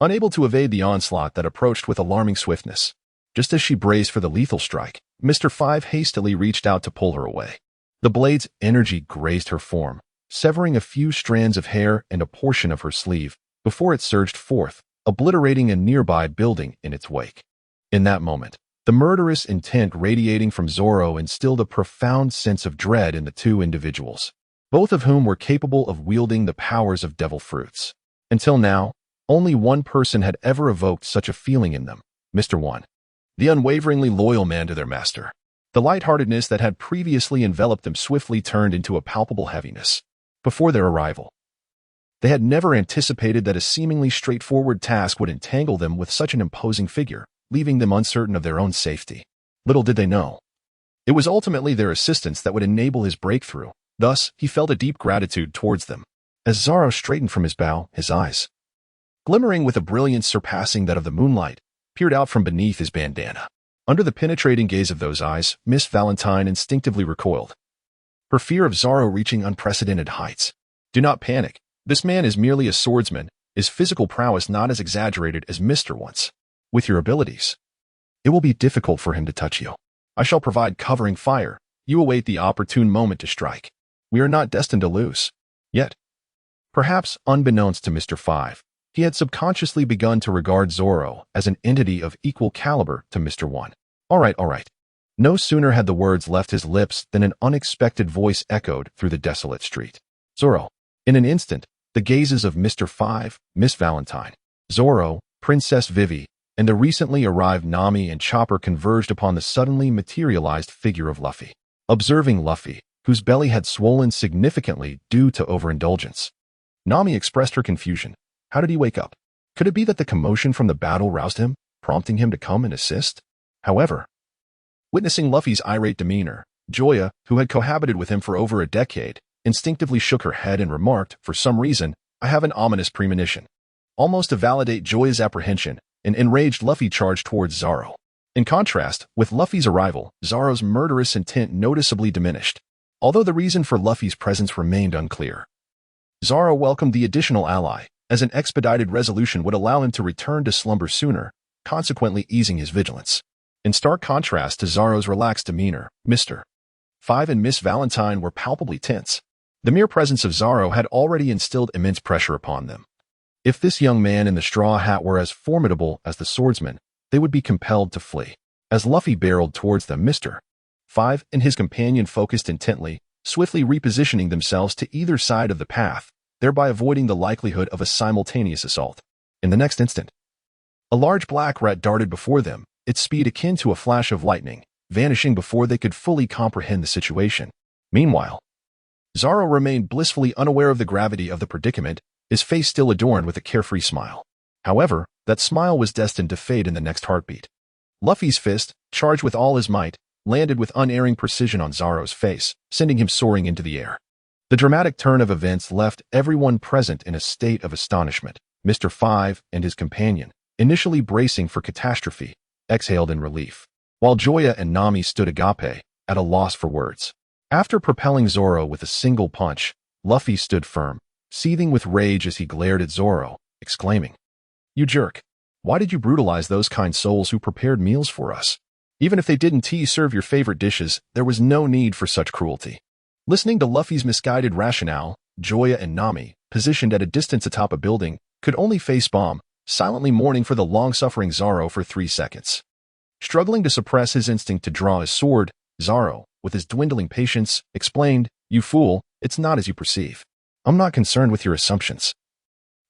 unable to evade the onslaught that approached with alarming swiftness. Just as she braced for the lethal strike, Mr. Five hastily reached out to pull her away. The blade's energy grazed her form, severing a few strands of hair and a portion of her sleeve, before it surged forth, obliterating a nearby building in its wake. In that moment, the murderous intent radiating from Zoro instilled a profound sense of dread in the two individuals, both of whom were capable of wielding the powers of devil fruits. Until now, only one person had ever evoked such a feeling in them, Mr. One, the unwaveringly loyal man to their master. The lightheartedness that had previously enveloped them swiftly turned into a palpable heaviness. Before their arrival, they had never anticipated that a seemingly straightforward task would entangle them with such an imposing figure, leaving them uncertain of their own safety. Little did they know, it was ultimately their assistance that would enable his breakthrough. Thus, he felt a deep gratitude towards them. As Zoro straightened from his bow, his eyes, glimmering with a brilliance surpassing that of the moonlight, peered out from beneath his bandana. Under the penetrating gaze of those eyes, Miss Valentine instinctively recoiled, her fear of Zoro reaching unprecedented heights. Do not panic. This man is merely a swordsman, his physical prowess not as exaggerated as Mr. Once. With your abilities, it will be difficult for him to touch you. I shall provide covering fire. You await the opportune moment to strike. We are not destined to lose. Yet, perhaps unbeknownst to Mr. 5, he had subconsciously begun to regard Zoro as an entity of equal caliber to Mr. 1. All right. No sooner had the words left his lips than an unexpected voice echoed through the desolate street. Zoro. In an instant, the gazes of Mr. 5, Miss Valentine, Zoro, Princess Vivi, and the recently arrived Nami and Chopper converged upon the suddenly materialized figure of Luffy. Observing Luffy, whose belly had swollen significantly due to overindulgence, Nami expressed her confusion. How did he wake up? Could it be that the commotion from the battle roused him, prompting him to come and assist? However, witnessing Luffy's irate demeanor, Joya, who had cohabited with him for over a decade, instinctively shook her head and remarked, for some reason, I have an ominous premonition. Almost to validate Joya's apprehension, an enraged Luffy charged towards Zoro. In contrast, with Luffy's arrival, Zoro's murderous intent noticeably diminished. Although the reason for Luffy's presence remained unclear, Zoro welcomed the additional ally, as an expedited resolution would allow him to return to slumber sooner, consequently easing his vigilance. In stark contrast to Zoro's relaxed demeanor, Mr. 5 and Miss Valentine were palpably tense. The mere presence of Zoro had already instilled immense pressure upon them. If this young man in the straw hat were as formidable as the swordsman, they would be compelled to flee. As Luffy barreled towards them, Mr. 5 and his companion focused intently, swiftly repositioning themselves to either side of the path, thereby avoiding the likelihood of a simultaneous assault. In the next instant, a large black rat darted before them, its speed akin to a flash of lightning, vanishing before they could fully comprehend the situation. Meanwhile, Zoro remained blissfully unaware of the gravity of the predicament, his face still adorned with a carefree smile. However, that smile was destined to fade in the next heartbeat. Luffy's fist, charged with all his might, landed with unerring precision on Zoro's face, sending him soaring into the air. The dramatic turn of events left everyone present in a state of astonishment. Mr. 5 and his companion, initially bracing for catastrophe, exhaled in relief, while Joya and Nami stood agape, at a loss for words. After propelling Zoro with a single punch, Luffy stood firm, seething with rage as he glared at Zoro, exclaiming, "You jerk! Why did you brutalize those kind souls who prepared meals for us? Even if they didn't serve your favorite dishes, there was no need for such cruelty." Listening to Luffy's misguided rationale, Joya and Nami, positioned at a distance atop a building, could only face-bomb, silently mourning for the long-suffering Zoro for 3 seconds. Struggling to suppress his instinct to draw his sword, Zoro, with his dwindling patience, explained, "You fool, it's not as you perceive. I'm not concerned with your assumptions.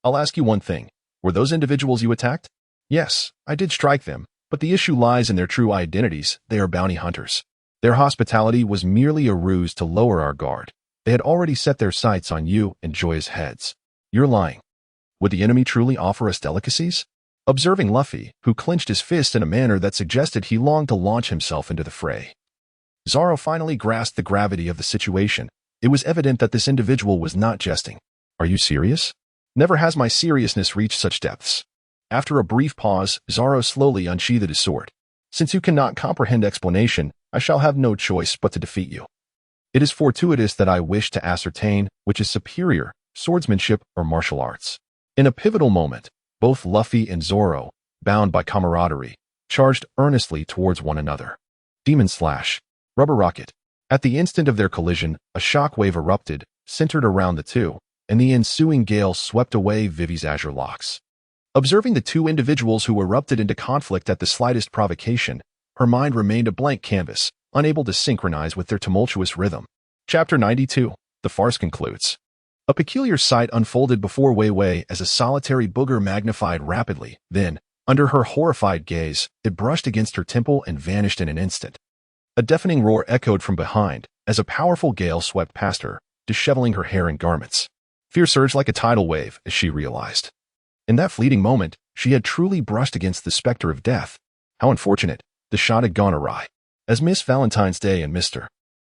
I'll ask you one thing. Were those individuals you attacked? Yes, I did strike them, but the issue lies in their true identities. They are bounty hunters. Their hospitality was merely a ruse to lower our guard. They had already set their sights on you and Joya's heads. You're lying. Would the enemy truly offer us delicacies?" Observing Luffy, who clenched his fist in a manner that suggested he longed to launch himself into the fray, Zoro finally grasped the gravity of the situation. It was evident that this individual was not jesting. "Are you serious?" "Never has my seriousness reached such depths." After a brief pause, Zoro slowly unsheathed his sword. "Since you cannot comprehend explanation, I shall have no choice but to defeat you. It is fortuitous that I wish to ascertain which is superior, swordsmanship or martial arts." In a pivotal moment, both Luffy and Zoro, bound by camaraderie, charged earnestly towards one another. Demon Slash. Rubber Rocket. At the instant of their collision, a shockwave erupted, centered around the two, and the ensuing gale swept away Vivi's azure locks. Observing the two individuals who erupted into conflict at the slightest provocation, her mind remained a blank canvas, unable to synchronize with their tumultuous rhythm. Chapter 92. The farce concludes. A peculiar sight unfolded before Wei Wei as a solitary booger magnified rapidly. Then, under her horrified gaze, it brushed against her temple and vanished in an instant. A deafening roar echoed from behind as a powerful gale swept past her, disheveling her hair and garments. Fear surged like a tidal wave as she realized. In that fleeting moment, she had truly brushed against the specter of death. How unfortunate. The shot had gone awry. As Miss Valentine's Day and Mr.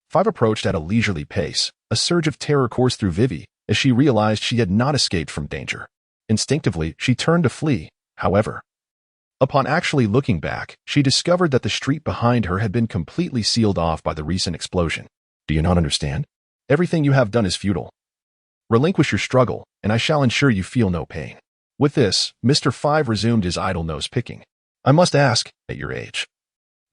Five approached at a leisurely pace. A surge of terror coursed through Vivi as she realized she had not escaped from danger. Instinctively, she turned to flee, however. Upon actually looking back, she discovered that the street behind her had been completely sealed off by the recent explosion. Do you not understand? Everything you have done is futile. Relinquish your struggle, and I shall ensure you feel no pain. With this, Mr. Five resumed his idle nose-picking. I must ask, at your age,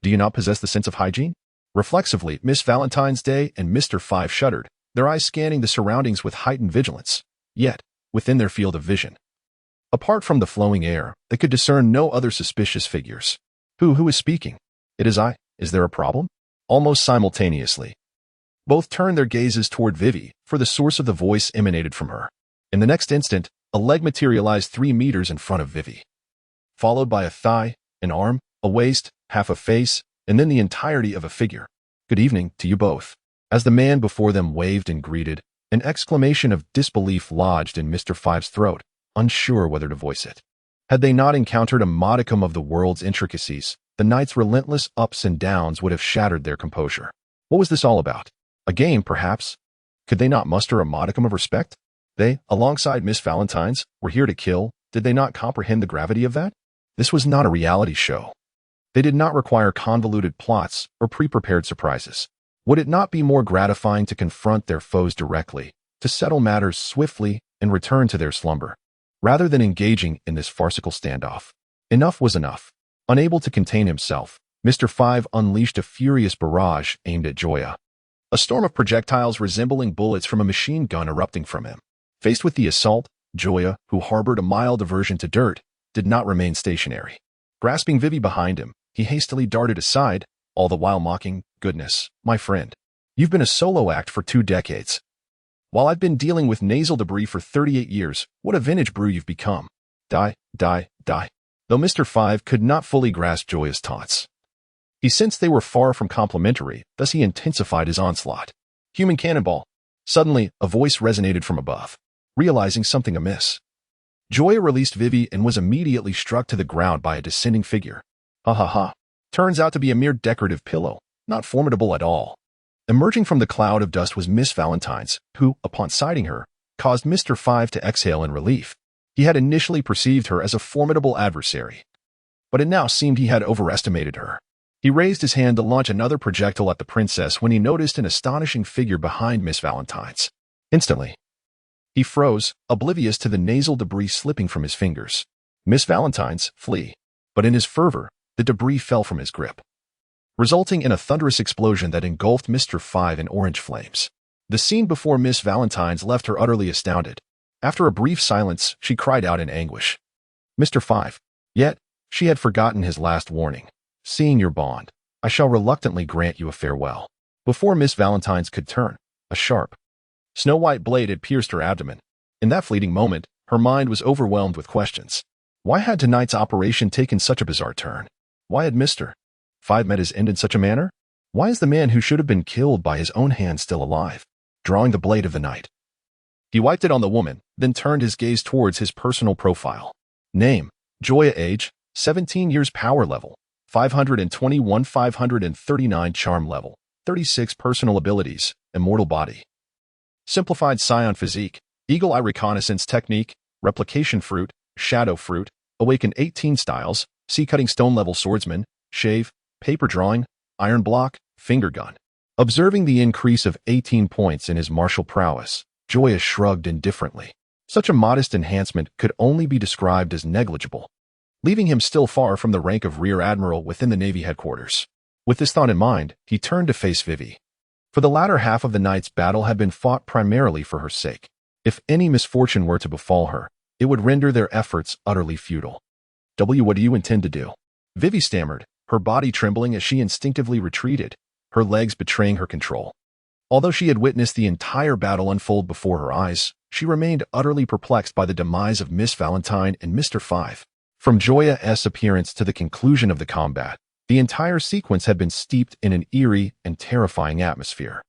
do you not possess the sense of hygiene? Reflexively, Miss Valentine's Day and Mr. Five shuddered, their eyes scanning the surroundings with heightened vigilance, yet, within their field of vision. Apart from the flowing air, they could discern no other suspicious figures. Who is speaking? It is I. Is there a problem? Almost simultaneously, both turned their gazes toward Vivi, for the source of the voice emanated from her. In the next instant, a leg materialized 3 meters in front of Vivi, followed by a thigh, an arm, a waist, half a face, and then the entirety of a figure. Good evening to you both. As the man before them waved and greeted, an exclamation of disbelief lodged in Mr. Five's throat, unsure whether to voice it. Had they not encountered a modicum of the world's intricacies, the night's relentless ups and downs would have shattered their composure. What was this all about? A game, perhaps? Could they not muster a modicum of respect? They, alongside Miss Valentine's, were here to kill. Did they not comprehend the gravity of that? This was not a reality show. They did not require convoluted plots or pre-prepared surprises. Would it not be more gratifying to confront their foes directly, to settle matters swiftly and return to their slumber, rather than engaging in this farcical standoff? Enough was enough. Unable to contain himself, Mr. Five unleashed a furious barrage aimed at Joya. A storm of projectiles resembling bullets from a machine gun erupting from him. Faced with the assault, Joya, who harbored a mild aversion to dirt, did not remain stationary. Grasping Vivi behind him, he hastily darted aside, all the while mocking, "Goodness, my friend, you've been a solo act for 2 decades. While I've been dealing with nasal debris for 38 years, what a vintage brew you've become. Die, die, die." Though Mr. Five could not fully grasp Joya's taunts, he sensed they were far from complimentary, thus he intensified his onslaught. Human cannonball. Suddenly, a voice resonated from above. Realizing something amiss, Joya released Vivi and was immediately struck to the ground by a descending figure. Ha ha ha. Turns out to be a mere decorative pillow, not formidable at all. Emerging from the cloud of dust was Miss Valentine's, who, upon sighting her, caused Mr. Five to exhale in relief. He had initially perceived her as a formidable adversary, but it now seemed he had overestimated her. He raised his hand to launch another projectile at the princess when he noticed an astonishing figure behind Miss Valentine's. Instantly, he froze, oblivious to the nasal debris slipping from his fingers. Miss Valentine's, flee. But in his fervor, the debris fell from his grip, resulting in a thunderous explosion that engulfed Mr. Five in orange flames. The scene before Miss Valentine's left her utterly astounded. After a brief silence, she cried out in anguish. Mr. Five. Yet, she had forgotten his last warning. Seeing your bond, I shall reluctantly grant you a farewell. Before Miss Valentine's could turn, a sharp, snow-white blade had pierced her abdomen. In that fleeting moment, her mind was overwhelmed with questions. Why had tonight's operation taken such a bizarre turn? Why had Mr. Five met his end in such a manner? Why is the man who should have been killed by his own hand still alive, drawing the blade of the night? He wiped it on the woman, then turned his gaze towards his personal profile. Name, Joya. Age, 17 years. Power level, 521. 539 charm level, 36 personal abilities, immortal body. Simplified Saiyan physique, eagle eye reconnaissance technique, replication fruit, shadow fruit, awaken 18 styles, sea cutting stone level swordsman, shave, paper drawing, iron block, finger gun. Observing the increase of 18 points in his martial prowess, Joya shrugged indifferently. Such a modest enhancement could only be described as negligible, leaving him still far from the rank of Rear Admiral within the Navy headquarters. With this thought in mind, he turned to face Vivi. For the latter half of the night's battle had been fought primarily for her sake. If any misfortune were to befall her, it would render their efforts utterly futile. What do you intend to do? Vivi stammered, her body trembling as she instinctively retreated, her legs betraying her control. Although she had witnessed the entire battle unfold before her eyes, she remained utterly perplexed by the demise of Miss Valentine and Mr. Five. From Joya's appearance to the conclusion of the combat, the entire sequence had been steeped in an eerie and terrifying atmosphere.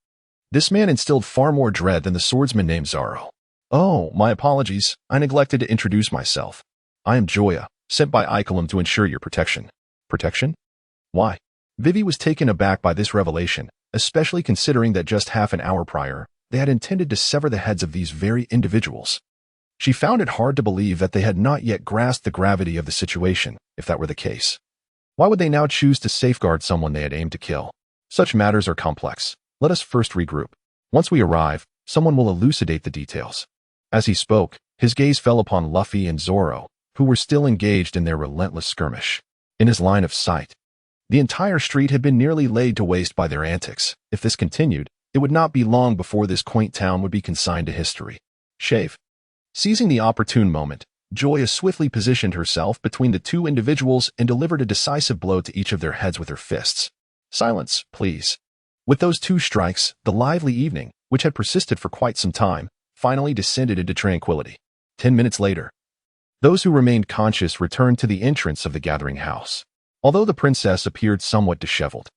This man instilled far more dread than the swordsman named Zoro. Oh, my apologies, I neglected to introduce myself. I am Joya, sent by Icolum to ensure your protection. Protection? Why? Vivi was taken aback by this revelation, especially considering that just half an hour prior, they had intended to sever the heads of these very individuals. She found it hard to believe that they had not yet grasped the gravity of the situation, if that were the case. Why would they now choose to safeguard someone they had aimed to kill? Such matters are complex. Let us first regroup. Once we arrive, someone will elucidate the details. As he spoke, his gaze fell upon Luffy and Zoro, who were still engaged in their relentless skirmish. In his line of sight, the entire street had been nearly laid to waste by their antics. If this continued, it would not be long before this quaint town would be consigned to history. Shave. Seizing the opportune moment, Joya swiftly positioned herself between the two individuals and delivered a decisive blow to each of their heads with her fists. Silence, please. With those two strikes, the lively evening, which had persisted for quite some time, finally descended into tranquility. 10 minutes later, those who remained conscious returned to the entrance of the gathering house. Although the princess appeared somewhat disheveled,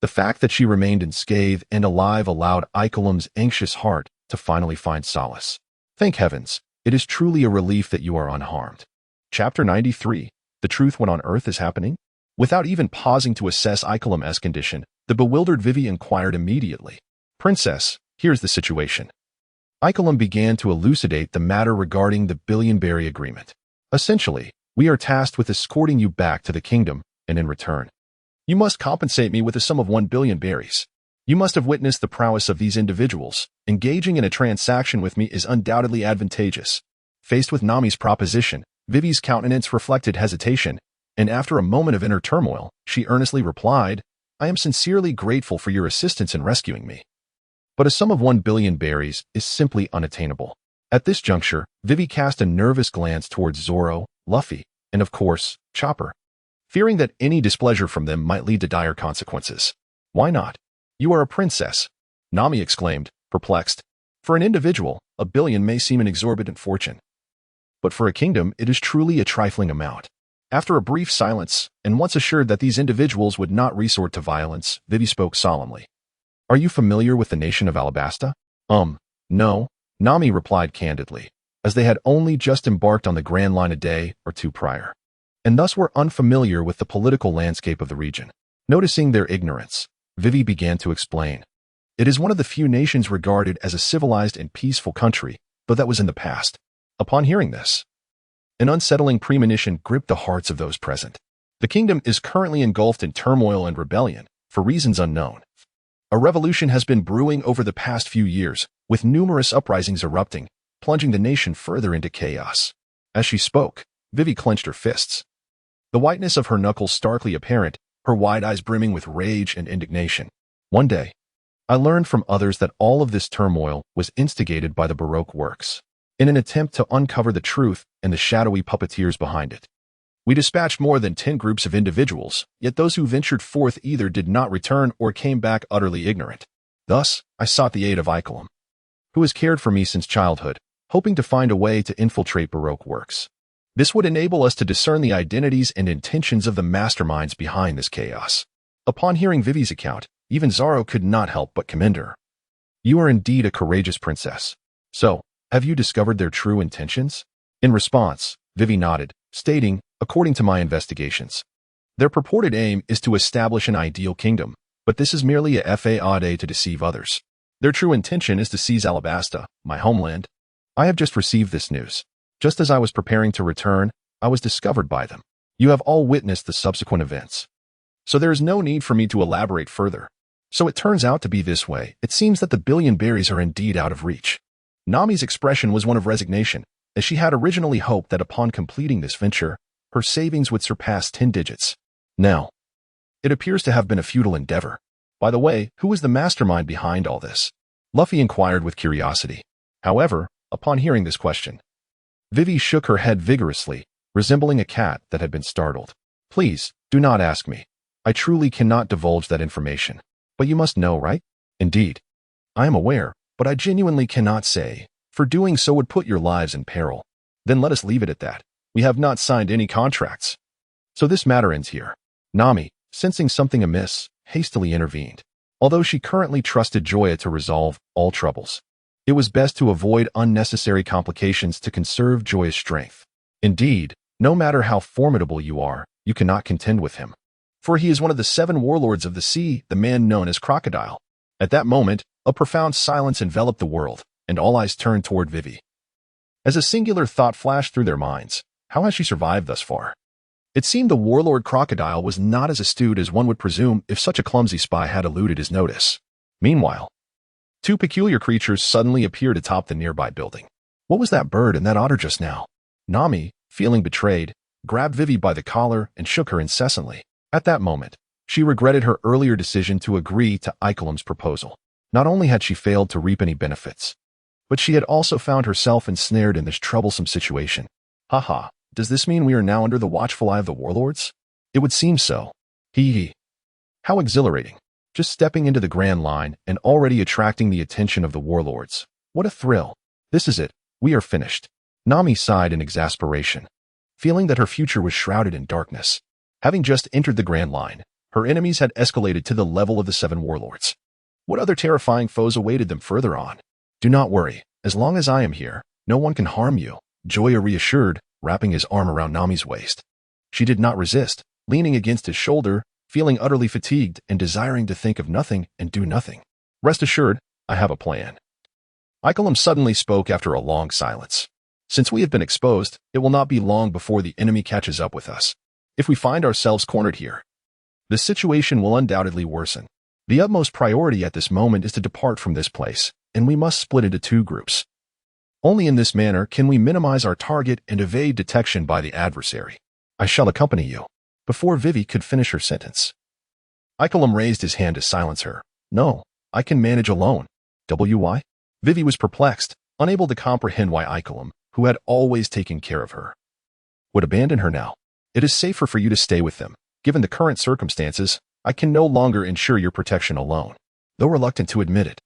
the fact that she remained unscathed and alive allowed Ikelem's anxious heart to finally find solace. Thank heavens, it is truly a relief that you are unharmed. Chapter 93. The truth when on Earth is happening? Without even pausing to assess Ikelem's condition, the bewildered Vivi inquired immediately. Princess, here's the situation. Ikelem began to elucidate the matter regarding the Billionberry agreement. Essentially, we are tasked with escorting you back to the kingdom, and in return, you must compensate me with a sum of 1 billion berries. You must have witnessed the prowess of these individuals. Engaging in a transaction with me is undoubtedly advantageous. Faced with Nami's proposition, Vivi's countenance reflected hesitation, and after a moment of inner turmoil, she earnestly replied, I am sincerely grateful for your assistance in rescuing me. But a sum of 1 billion berries is simply unattainable. At this juncture, Vivi cast a nervous glance towards Zoro, Luffy, and of course, Chopper, fearing that any displeasure from them might lead to dire consequences. Why not? You are a princess, Nami exclaimed, perplexed. For an individual, 1 billion may seem an exorbitant fortune. But for a kingdom, it is truly a trifling amount. After a brief silence, and once assured that these individuals would not resort to violence, Vivi spoke solemnly. Are you familiar with the nation of Alabasta? No, Nami replied candidly, as they had only just embarked on the Grand Line a day or two prior, and thus were unfamiliar with the political landscape of the region. Noticing their ignorance, Vivi began to explain. It is one of the few nations regarded as a civilized and peaceful country, though that was in the past. Upon hearing this, an unsettling premonition gripped the hearts of those present. The kingdom is currently engulfed in turmoil and rebellion, for reasons unknown. A revolution has been brewing over the past few years, with numerous uprisings erupting, plunging the nation further into chaos. As she spoke, Vivi clenched her fists, the whiteness of her knuckles starkly apparent, her wide eyes brimming with rage and indignation. One day, I learned from others that all of this turmoil was instigated by the Baroque works, in an attempt to uncover the truth and the shadowy puppeteers behind it. We dispatched more than 10 groups of individuals, yet those who ventured forth either did not return or came back utterly ignorant. Thus, I sought the aid of Ikelem, who has cared for me since childhood, hoping to find a way to infiltrate Baroque works. This would enable us to discern the identities and intentions of the masterminds behind this chaos. Upon hearing Vivi's account, even Zoro could not help but commend her. You are indeed a courageous princess. So, have you discovered their true intentions? In response, Vivi nodded, stating, according to my investigations, their purported aim is to establish an ideal kingdom, but this is merely a fade to deceive others. Their true intention is to seize Alabasta, my homeland. I have just received this news. Just as I was preparing to return, I was discovered by them. You have all witnessed the subsequent events, so there is no need for me to elaborate further. So it turns out to be this way. It seems that the billion berries are indeed out of reach. Nami's expression was one of resignation, as she had originally hoped that upon completing this venture, her savings would surpass 10 digits. Now, it appears to have been a futile endeavor. By the way, who is the mastermind behind all this? Luffy inquired with curiosity. However, upon hearing this question, Vivi shook her head vigorously, resembling a cat that had been startled. Please, do not ask me. I truly cannot divulge that information. But you must know, right? Indeed. I am aware, but I genuinely cannot say, for doing so would put your lives in peril. Then let us leave it at that. We have not signed any contracts. So this matter ends here. Nami, sensing something amiss, hastily intervened. Although she currently trusted Joya to resolve all troubles, it was best to avoid unnecessary complications to conserve Joya's strength. Indeed, no matter how formidable you are, you cannot contend with him. For he is one of the 7 warlords of the sea, the man known as Crocodile. At that moment, a profound silence enveloped the world, and all eyes turned toward Vivi. As a singular thought flashed through their minds, how has she survived thus far? It seemed the warlord Crocodile was not as astute as one would presume if such a clumsy spy had eluded his notice. Meanwhile, two peculiar creatures suddenly appeared atop the nearby building. What was that bird and that otter just now? Nami, feeling betrayed, grabbed Vivi by the collar and shook her incessantly. At that moment, she regretted her earlier decision to agree to Icolum's proposal. Not only had she failed to reap any benefits, but she had also found herself ensnared in this troublesome situation. Haha, does this mean we are now under the watchful eye of the warlords? It would seem so. Hee hee. How exhilarating. Just stepping into the Grand Line and already attracting the attention of the warlords. What a thrill. This is it. We are finished. Nami sighed in exasperation, feeling that her future was shrouded in darkness. Having just entered the Grand Line, her enemies had escalated to the level of the 7 warlords. What other terrifying foes awaited them further on? Do not worry. As long as I am here, no one can harm you, Joya reassured, wrapping his arm around Nami's waist. She did not resist, leaning against his shoulder, feeling utterly fatigued and desiring to think of nothing and do nothing. Rest assured, I have a plan. Icolum suddenly spoke after a long silence. Since we have been exposed, it will not be long before the enemy catches up with us. If we find ourselves cornered here, the situation will undoubtedly worsen. The utmost priority at this moment is to depart from this place, and we must split into 2 groups. Only in this manner can we minimize our target and evade detection by the adversary. I shall accompany you. Before Vivi could finish her sentence, Icolum raised his hand to silence her. No, I can manage alone. Why? Vivi was perplexed, unable to comprehend why Icolum, who had always taken care of her, would abandon her now. It is safer for you to stay with them. Given the current circumstances, I can no longer ensure your protection alone. Though reluctant to admit it,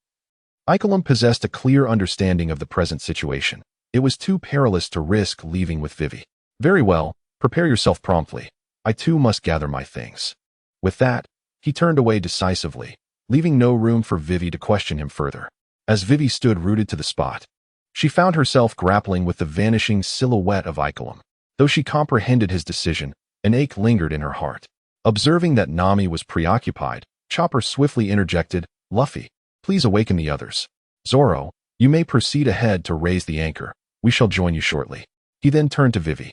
Icolum possessed a clear understanding of the present situation. It was too perilous to risk leaving with Vivi. Very well, prepare yourself promptly. I too must gather my things. With that, he turned away decisively, leaving no room for Vivi to question him further. As Vivi stood rooted to the spot, she found herself grappling with the vanishing silhouette of Icolum. Though she comprehended his decision, an ache lingered in her heart. Observing that Nami was preoccupied, Chopper swiftly interjected, Luffy, please awaken the others. Zoro, you may proceed ahead to raise the anchor. We shall join you shortly. He then turned to Vivi.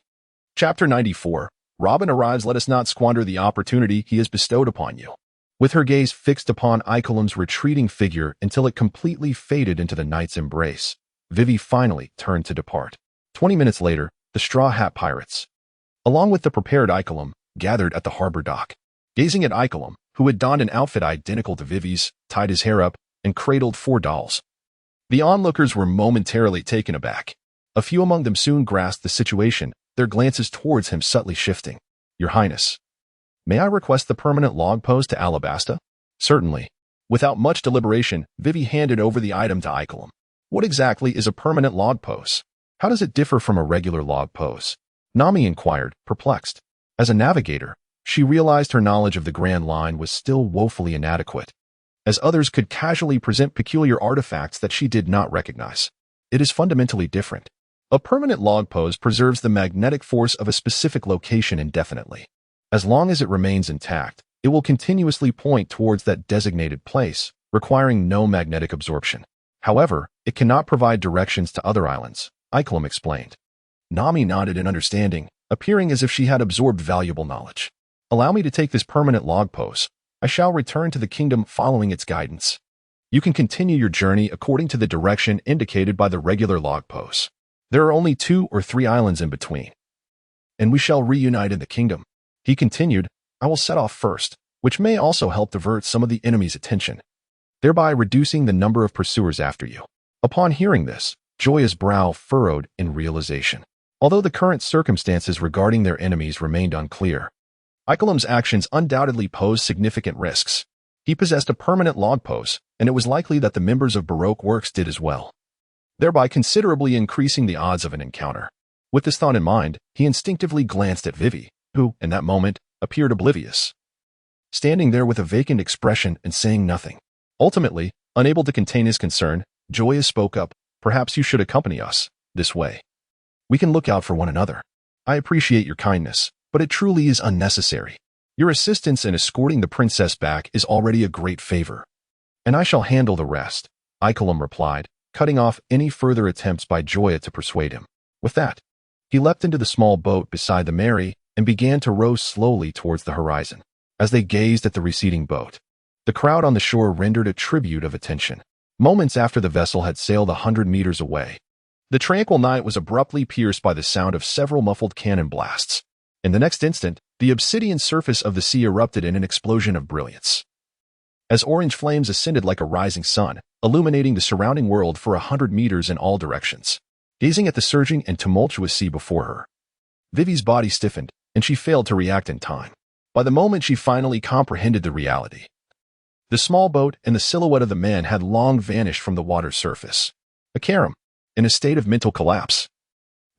Chapter 94. Robin arrives. Let us not squander the opportunity he has bestowed upon you. With her gaze fixed upon Icolum's retreating figure until it completely faded into the night's embrace, Vivi finally turned to depart. 20 minutes later, the Straw Hat Pirates, along with the prepared Icolum, gathered at the harbor dock. Gazing at Icolum, who had donned an outfit identical to Vivi's, tied his hair up, and cradled 4 dolls, the onlookers were momentarily taken aback. A few among them soon grasped the situation, their glances towards him subtly shifting. Your Highness, may I request the permanent log pose to Alabasta? Certainly. Without much deliberation, Vivi handed over the item to Icolum. What exactly is a permanent log pose? How does it differ from a regular log pose? Nami inquired, perplexed. As a navigator, she realized her knowledge of the Grand Line was still woefully inadequate, as others could casually present peculiar artifacts that she did not recognize. It is fundamentally different. A permanent log pose preserves the magnetic force of a specific location indefinitely. As long as it remains intact, it will continuously point towards that designated place, requiring no magnetic absorption. However, it cannot provide directions to other islands, Icolum explained. Nami nodded in understanding, appearing as if she had absorbed valuable knowledge. Allow me to take this permanent log pose. I shall return to the kingdom following its guidance. You can continue your journey according to the direction indicated by the regular log pose. There are only 2 or 3 islands in between, and we shall reunite in the kingdom. He continued, I will set off first, which may also help divert some of the enemy's attention, thereby reducing the number of pursuers after you. Upon hearing this, Joya's brow furrowed in realization. Although the current circumstances regarding their enemies remained unclear, Icolum's actions undoubtedly posed significant risks. He possessed a permanent log pose, and it was likely that the members of Baroque works did as well, thereby considerably increasing the odds of an encounter. With this thought in mind, he instinctively glanced at Vivi, who, in that moment, appeared oblivious, standing there with a vacant expression and saying nothing. Ultimately, unable to contain his concern, Joya spoke up, perhaps you should accompany us, this way. We can look out for one another. I appreciate your kindness, but it truly is unnecessary. Your assistance in escorting the princess back is already a great favor. "And I shall handle the rest," Icolum replied, cutting off any further attempts by Joya to persuade him. With that, he leapt into the small boat beside the Mary and began to row slowly towards the horizon. As they gazed at the receding boat, the crowd on the shore rendered a tribute of attention. Moments after the vessel had sailed 100 meters away, the tranquil night was abruptly pierced by the sound of several muffled cannon blasts. In the next instant, the obsidian surface of the sea erupted in an explosion of brilliance, as orange flames ascended like a rising sun, illuminating the surrounding world for 100 meters in all directions. Gazing at the surging and tumultuous sea before her, Vivi's body stiffened, and she failed to react in time. By the moment she finally comprehended the reality, the small boat and the silhouette of the man had long vanished from the water's surface. Akaram, in a state of mental collapse,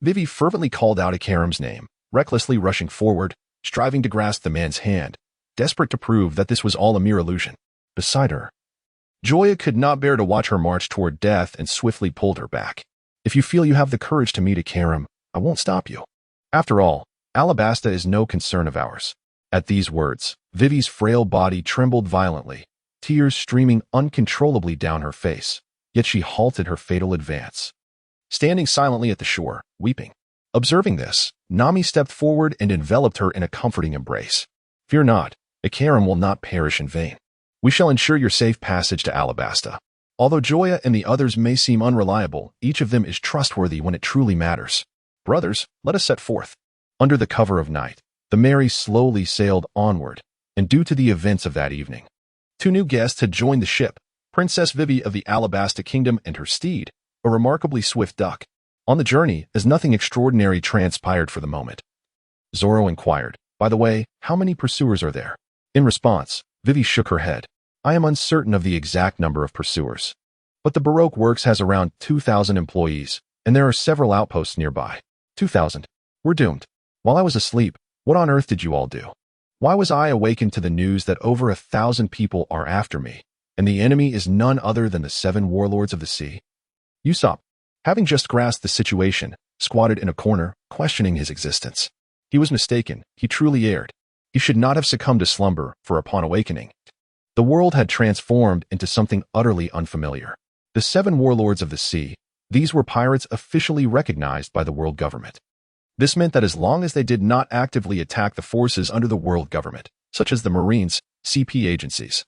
Vivi fervently called out Akaram's name, recklessly rushing forward, striving to grasp the man's hand, desperate to prove that this was all a mere illusion. Beside her, Joya could not bear to watch her march toward death and swiftly pulled her back. "If you feel you have the courage to meet Akaram, I won't stop you. After all, Alabasta is no concern of ours." At these words, Vivi's frail body trembled violently, tears streaming uncontrollably down her face, yet she halted her fatal advance, standing silently at the shore, weeping. Observing this, Nami stepped forward and enveloped her in a comforting embrace. "Fear not, Akaram will not perish in vain. We shall ensure your safe passage to Alabasta. Although Joya and the others may seem unreliable, each of them is trustworthy when it truly matters. Brothers, let us set forth." Under the cover of night, the Mary slowly sailed onward, and due to the events of that evening, 2 new guests had joined the ship, Princess Vivi of the Alabasta Kingdom and her steed, a remarkably swift duck. On the journey, as nothing extraordinary transpired for the moment, Zoro inquired, "By the way, how many pursuers are there?" In response, Vivi shook her head. "I am uncertain of the exact number of pursuers, but the Baroque works has around 2,000 employees, and there are several outposts nearby." 2,000. We're doomed. While I was asleep, what on earth did you all do? Why was I awakened to the news that over 1,000 people are after me, and the enemy is none other than the 7 warlords of the sea? Usopp, having just grasped the situation, squatted in a corner, questioning his existence. He was mistaken. He truly erred. He should not have succumbed to slumber, for upon awakening, the world had transformed into something utterly unfamiliar. The 7 warlords of the sea, these were pirates officially recognized by the world government. This meant that as long as they did not actively attack the forces under the world government, such as the Marines, CP agencies,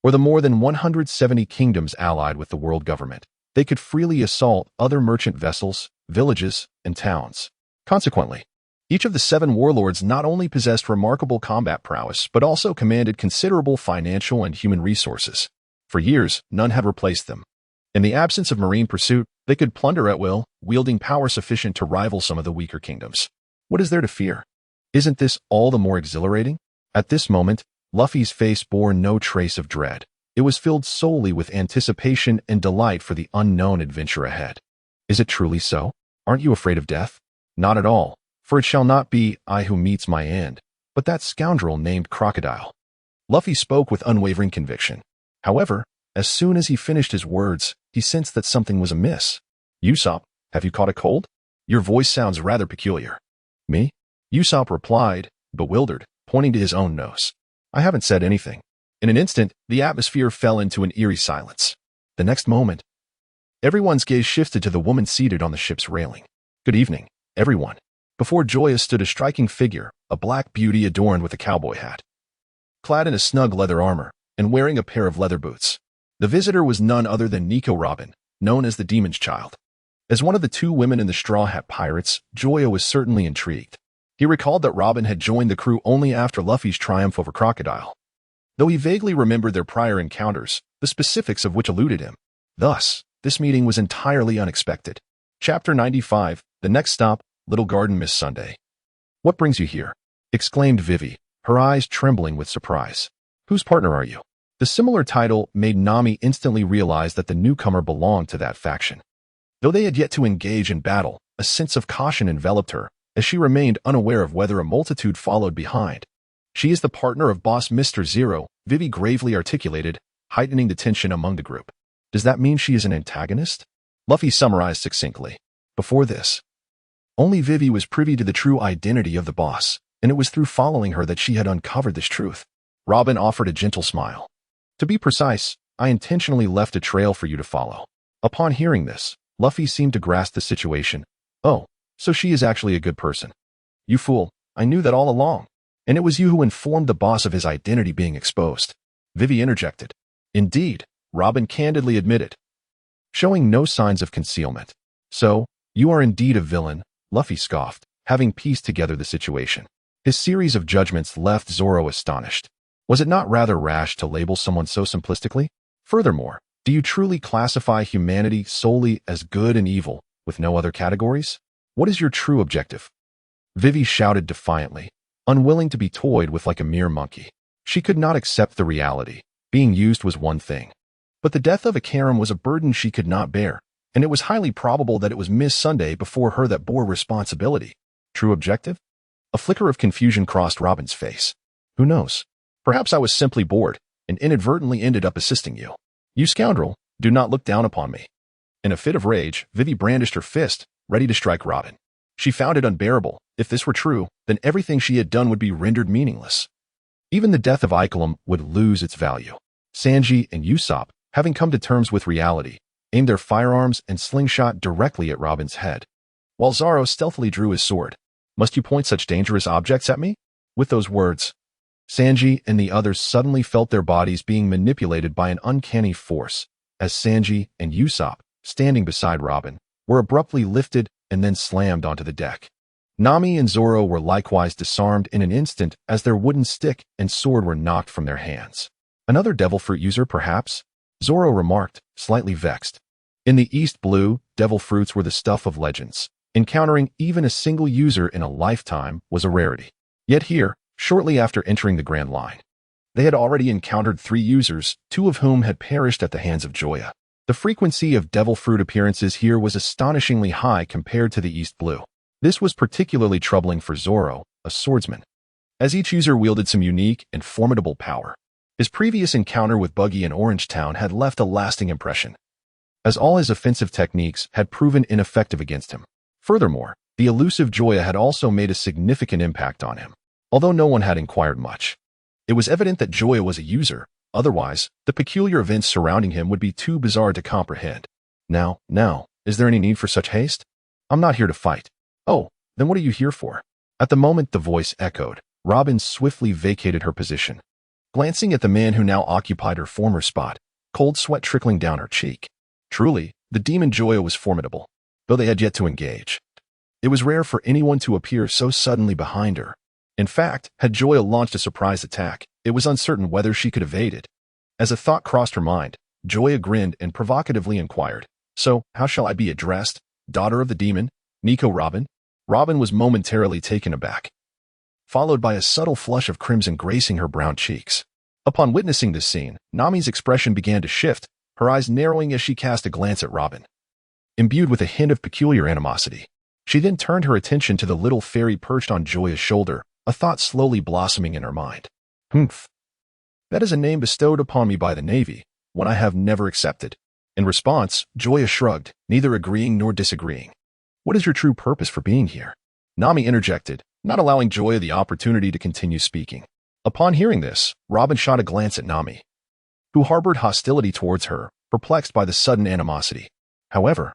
or the more than 170 kingdoms allied with the world government, they could freely assault other merchant vessels, villages, and towns. Consequently, each of the 7 warlords not only possessed remarkable combat prowess, but also commanded considerable financial and human resources. For years, none had replaced them. In the absence of marine pursuit, they could plunder at will, wielding power sufficient to rival some of the weaker kingdoms. What is there to fear? Isn't this all the more exhilarating? At this moment, Luffy's face bore no trace of dread. It was filled solely with anticipation and delight for the unknown adventure ahead. Is it truly so? Aren't you afraid of death? Not at all, for it shall not be I who meets my end, but that scoundrel named Crocodile. Luffy spoke with unwavering conviction. However, as soon as he finished his words, he sensed that something was amiss. Usopp, have you caught a cold? Your voice sounds rather peculiar. Me? Usopp replied, bewildered, pointing to his own nose. I haven't said anything. In an instant, the atmosphere fell into an eerie silence. The next moment, everyone's gaze shifted to the woman seated on the ship's railing. Good evening, everyone. Before Joya stood a striking figure, a black beauty adorned with a cowboy hat, clad in a snug leather armor, and wearing a pair of leather boots. The visitor was none other than Nico Robin, known as the Demon's Child. As one of the 2 women in the Straw Hat Pirates, Joya was certainly intrigued. He recalled that Robin had joined the crew only after Luffy's triumph over Crocodile, though he vaguely remembered their prior encounters, the specifics of which eluded him. Thus, this meeting was entirely unexpected. Chapter 95, The Next Stop, Little Garden Miss Sunday. What brings you here? Exclaimed Vivi, her eyes trembling with surprise. Whose partner are you? The similar title made Nami instantly realize that the newcomer belonged to that faction. Though they had yet to engage in battle, a sense of caution enveloped her, as she remained unaware of whether a multitude followed behind. She is the partner of Boss Mr. Zero, Vivi gravely articulated, heightening the tension among the group. Does that mean she is an antagonist? Luffy summarized succinctly. Before this, only Vivi was privy to the true identity of the boss, and it was through following her that she had uncovered this truth. Robin offered a gentle smile. To be precise, I intentionally left a trail for you to follow." Upon hearing this, Luffy seemed to grasp the situation. "Oh, so she is actually a good person." "You fool, I knew that all along. And it was you who informed the boss of his identity being exposed." Vivi interjected. "Indeed," Robin candidly admitted, showing no signs of concealment. "So, you are indeed a villain," Luffy scoffed, having pieced together the situation. His series of judgments left Zoro astonished. Was it not rather rash to label someone so simplistically? Furthermore, do you truly classify humanity solely as good and evil, with no other categories? What is your true objective?" Vivi shouted defiantly, unwilling to be toyed with like a mere monkey. She could not accept the reality. Being used was one thing, but the death of a Karam was a burden she could not bear, and it was highly probable that it was Miss Sunday before her that bore responsibility. True objective? A flicker of confusion crossed Robin's face. "Who knows? Perhaps I was simply bored, and inadvertently ended up assisting you. You scoundrel, do not look down upon me." In a fit of rage, Vivi brandished her fist, ready to strike Robin. She found it unbearable. If this were true, then everything she had done would be rendered meaningless. Even the death of Ikelam would lose its value. Sanji and Usopp, having come to terms with reality, aimed their firearms and slingshot directly at Robin's head, while Zoro stealthily drew his sword. "Must you point such dangerous objects at me?" With those words, Sanji and the others suddenly felt their bodies being manipulated by an uncanny force, as Sanji and Usopp, standing beside Robin, were abruptly lifted and then slammed onto the deck. Nami and Zoro were likewise disarmed in an instant as their wooden stick and sword were knocked from their hands. "Another devil fruit user, perhaps?" Zoro remarked, slightly vexed. In the East Blue, devil fruits were the stuff of legends. Encountering even a single user in a lifetime was a rarity. Yet here, shortly after entering the Grand Line, they had already encountered 3 users, 2 of whom had perished at the hands of Joya. The frequency of devil fruit appearances here was astonishingly high compared to the East Blue. This was particularly troubling for Zoro, a swordsman, as each user wielded some unique and formidable power. His previous encounter with Buggy in Orange Town had left a lasting impression, as all his offensive techniques had proven ineffective against him. Furthermore, the elusive Joya had also made a significant impact on him, although no one had inquired much. It was evident that Joya was a user, otherwise, the peculiar events surrounding him would be too bizarre to comprehend. Now, is there any need for such haste? I'm not here to fight." "Oh, then what are you here for?" At the moment the voice echoed, Robin swiftly vacated her position, glancing at the man who now occupied her former spot, cold sweat trickling down her cheek. Truly, the demon Joya was formidable, though they had yet to engage. It was rare for anyone to appear so suddenly behind her. In fact, had Joya launched a surprise attack, it was uncertain whether she could evade it. As a thought crossed her mind, Joya grinned and provocatively inquired, "So, how shall I be addressed? Daughter of the demon? Nico Robin?" Robin was momentarily taken aback, followed by a subtle flush of crimson gracing her brown cheeks. Upon witnessing this scene, Nami's expression began to shift, her eyes narrowing as she cast a glance at Robin, imbued with a hint of peculiar animosity. She then turned her attention to the little fairy perched on Joya's shoulder, a thought slowly blossoming in her mind. "Humph. That is a name bestowed upon me by the Navy, one I have never accepted." In response, Joya shrugged, neither agreeing nor disagreeing. "What is your true purpose for being here?" Nami interjected, not allowing Joya the opportunity to continue speaking. Upon hearing this, Robin shot a glance at Nami, who harbored hostility towards her, perplexed by the sudden animosity. However,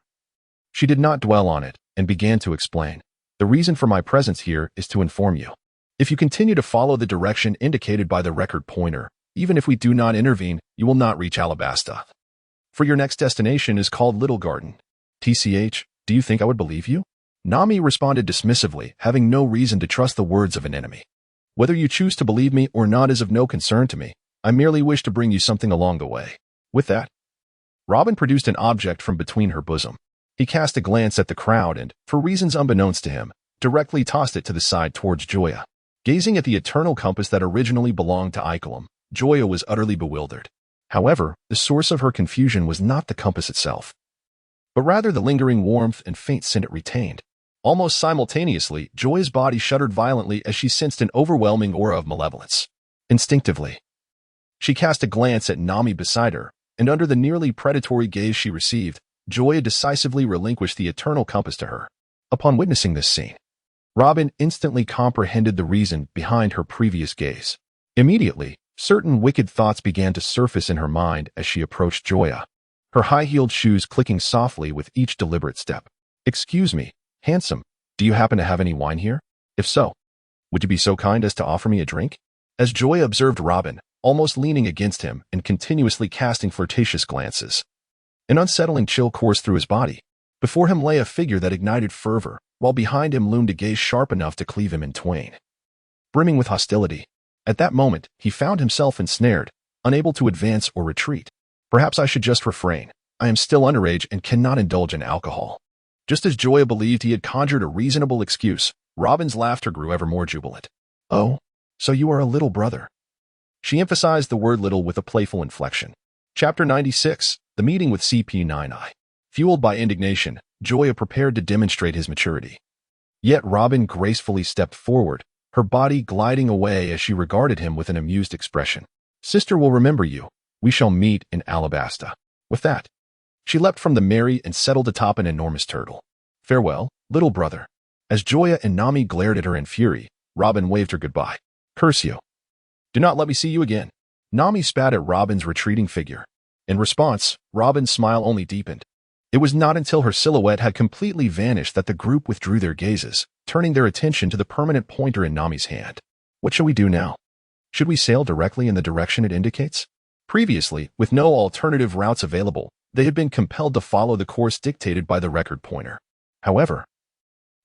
she did not dwell on it and began to explain. "The reason for my presence here is to inform you. If you continue to follow the direction indicated by the record pointer, even if we do not intervene, you will not reach Alabasta. For your next destination is called Little Garden. TCH, do you think I would believe you?" Nami responded dismissively, having no reason to trust the words of an enemy. "Whether you choose to believe me or not is of no concern to me. I merely wish to bring you something along the way." With that, Robin produced an object from between her bosom. He cast a glance at the crowd and, for reasons unbeknownst to him, directly tossed it to the side towards Joya. Gazing at the eternal compass that originally belonged to Ikelam, Joya was utterly bewildered. However, the source of her confusion was not the compass itself, but rather the lingering warmth and faint scent it retained. Almost simultaneously, Joya's body shuddered violently as she sensed an overwhelming aura of malevolence. Instinctively, she cast a glance at Nami beside her, and under the nearly predatory gaze she received, Joya decisively relinquished the eternal compass to her. Upon witnessing this scene, Robin instantly comprehended the reason behind her previous gaze. Immediately, Certain wicked thoughts began to surface in her mind as she approached Joya, her high-heeled shoes clicking softly with each deliberate step. "Excuse me, handsome, do you happen to have any wine here? If so, would you be so kind as to offer me a drink?" As Joya observed Robin, almost leaning against him and continuously casting flirtatious glances, an unsettling chill coursed through his body. Before him lay a figure that ignited fervor, while behind him loomed a gaze sharp enough to cleave him in twain. Brimming with hostility, at that moment, he found himself ensnared, unable to advance or retreat. Perhaps I should just refrain. I am still underage and cannot indulge in alcohol. Just as Joya believed he had conjured a reasonable excuse, Robin's laughter grew ever more jubilant. "Oh, so you are a little brother." She emphasized the word little with a playful inflection. Chapter 96, The Meeting with CP9I. Fueled by indignation, Joya prepared to demonstrate his maturity. Yet Robin gracefully stepped forward, her body gliding away as she regarded him with an amused expression. "Sister will remember you. We shall meet in Alabasta." With that, she leapt from the Mary and settled atop an enormous turtle. "Farewell, little brother." As Joya and Nami glared at her in fury, Robin waved her goodbye. "Curse you. Do not let me see you again." Nami spat at Robin's retreating figure. In response, Robin's smile only deepened. It was not until her silhouette had completely vanished that the group withdrew their gazes, turning their attention to the permanent pointer in Nami's hand. "What shall we do now? Should we sail directly in the direction it indicates?" Previously, with no alternative routes available, they had been compelled to follow the course dictated by the record pointer. However,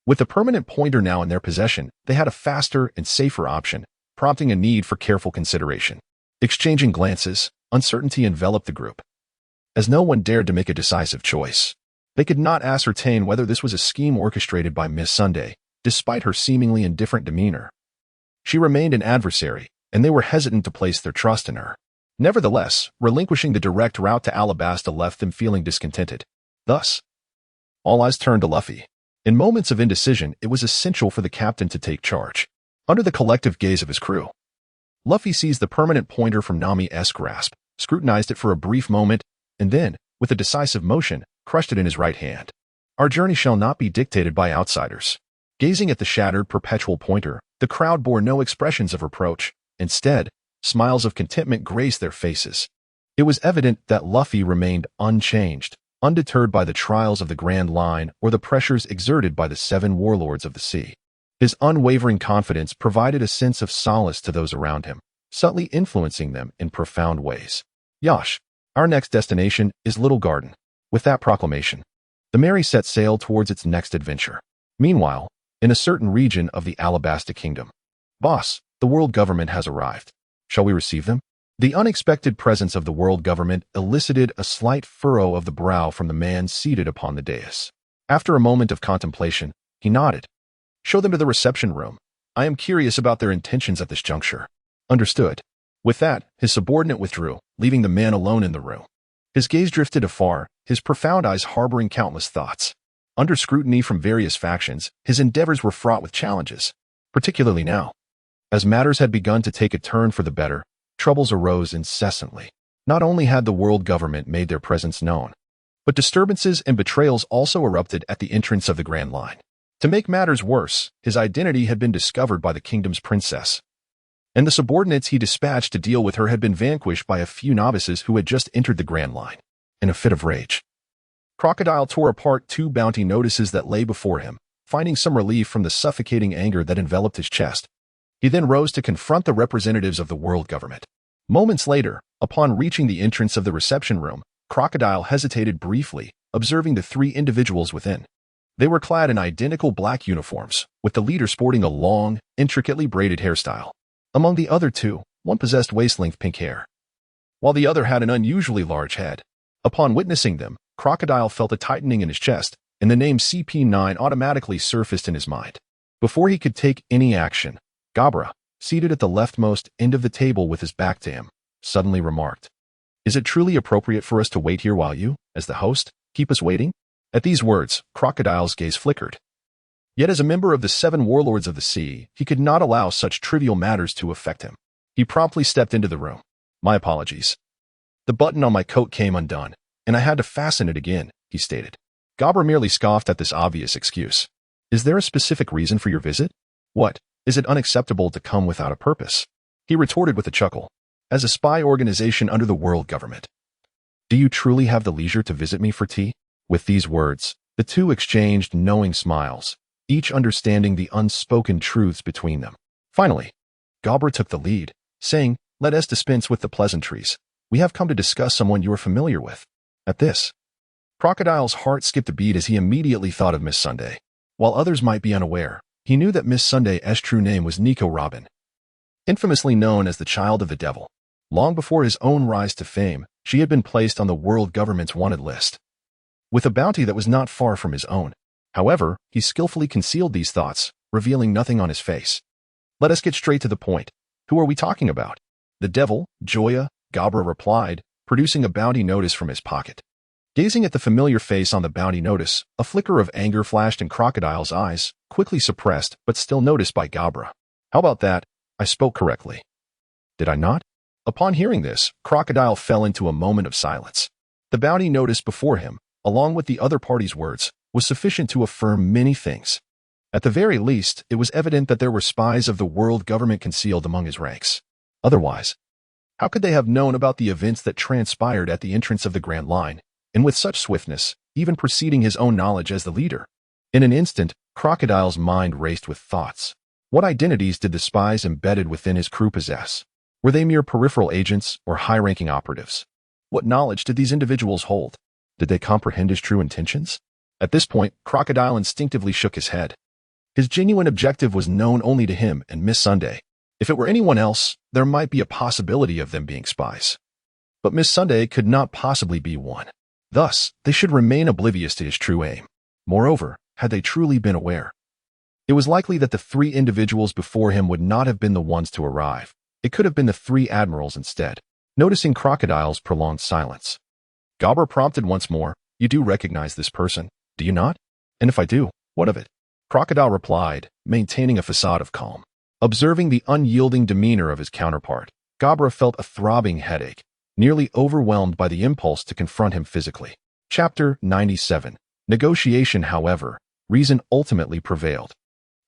with the permanent pointer now in their possession, they had a faster and safer option, prompting a need for careful consideration. Exchanging glances, uncertainty enveloped the group, as no one dared to make a decisive choice. They could not ascertain whether this was a scheme orchestrated by Miss Sunday, despite her seemingly indifferent demeanor. She remained an adversary, and they were hesitant to place their trust in her. Nevertheless, relinquishing the direct route to Alabasta left them feeling discontented. Thus, all eyes turned to Luffy. In moments of indecision, it was essential for the captain to take charge. Under the collective gaze of his crew, Luffy seized the permanent pointer from Nami's grasp, scrutinized it for a brief moment, and then, with a decisive motion, crushed it in his right hand. "Our journey shall not be dictated by outsiders." Gazing at the shattered perpetual pointer, the crowd bore no expressions of reproach. Instead, smiles of contentment graced their faces. It was evident that Luffy remained unchanged, undeterred by the trials of the Grand Line or the pressures exerted by the 7 warlords of the sea. His unwavering confidence provided a sense of solace to those around him, subtly influencing them in profound ways. "Yash, our next destination is Little Garden." With that proclamation, the Mary set sail towards its next adventure. Meanwhile, in a certain region of the Alabasta Kingdom, "Boss, the world government has arrived. Shall we receive them?" The unexpected presence of the world government elicited a slight furrow of the brow from the man seated upon the dais. After a moment of contemplation, he nodded. "Show them to the reception room. I am curious about their intentions at this juncture." "Understood." With that, his subordinate withdrew, leaving the man alone in the room. His gaze drifted afar, his profound eyes harboring countless thoughts. Under scrutiny from various factions, his endeavors were fraught with challenges, particularly now. As matters had begun to take a turn for the better, troubles arose incessantly. Not only had the world government made their presence known, but disturbances and betrayals also erupted at the entrance of the Grand Line. To make matters worse, his identity had been discovered by the kingdom's princess, and the subordinates he dispatched to deal with her had been vanquished by a few novices who had just entered the Grand Line. In a fit of rage, Crocodile tore apart 2 bounty notices that lay before him, finding some relief from the suffocating anger that enveloped his chest. He then rose to confront the representatives of the world government. Moments later, upon reaching the entrance of the reception room, Crocodile hesitated briefly, observing the 3 individuals within. They were clad in identical black uniforms, with the leader sporting a long, intricately braided hairstyle. Among the other 2, one possessed waist-length pink hair, while the other had an unusually large head. Upon witnessing them, Crocodile felt a tightening in his chest, and the name CP9 automatically surfaced in his mind. Before he could take any action, Gabra, seated at the leftmost end of the table with his back to him, suddenly remarked, "Is it truly appropriate for us to wait here while you, as the host, keep us waiting?" At these words, Crocodile's gaze flickered. Yet as a member of the 7 warlords of the sea, he could not allow such trivial matters to affect him. He promptly stepped into the room. "My apologies. The button on my coat came undone, and I had to fasten it again," he stated. Gabra merely scoffed at this obvious excuse. "Is there a specific reason for your visit? What, is it unacceptable to come without a purpose?" He retorted with a chuckle. as a spy organization under the world government. Do you truly have the leisure to visit me for tea? With these words, the two exchanged knowing smiles, each understanding the unspoken truths between them. Finally, Garp took the lead, saying, "Let us dispense with the pleasantries. We have come to discuss someone you are familiar with." At this, Crocodile's heart skipped a beat as he immediately thought of Miss Sunday. While others might be unaware, he knew that Miss Sunday's true name was Nico Robin. Infamously known as the Child of the Devil, long before his own rise to fame, she had been placed on the world government's wanted list, with a bounty that was not far from his own. However, he skillfully concealed these thoughts, revealing nothing on his face. "Let us get straight to the point. Who are we talking about?" "The devil, Joya," Garp replied, producing a bounty notice from his pocket. Gazing at the familiar face on the bounty notice, a flicker of anger flashed in Crocodile's eyes, quickly suppressed but still noticed by Garp. "How about that? I spoke correctly. Did I not?" Upon hearing this, Crocodile fell into a moment of silence. The bounty notice before him, along with the other party's words, was sufficient to affirm many things. At the very least, it was evident that there were spies of the world government concealed among his ranks. Otherwise, how could they have known about the events that transpired at the entrance of the Grand Line, and with such swiftness, even preceding his own knowledge as the leader? In an instant, Crocodile's mind raced with thoughts. What identities did the spies embedded within his crew possess? Were they mere peripheral agents or high-ranking operatives? What knowledge did these individuals hold? Did they comprehend his true intentions? At this point, Crocodile instinctively shook his head. His genuine objective was known only to him and Miss Sunday. If it were anyone else, there might be a possibility of them being spies. But Miss Sunday could not possibly be one. Thus, they should remain oblivious to his true aim. Moreover, had they truly been aware, it was likely that the three individuals before him would not have been the ones to arrive. It could have been the three admirals instead. Noticing Crocodile's prolonged silence, Garp prompted once more, "You do recognize this person, do you not? And if I do, what of it?" Crocodile replied, maintaining a facade of calm. Observing the unyielding demeanor of his counterpart, Garp felt a throbbing headache, nearly overwhelmed by the impulse to confront him physically. Chapter 97. Negotiation. However, reason ultimately prevailed.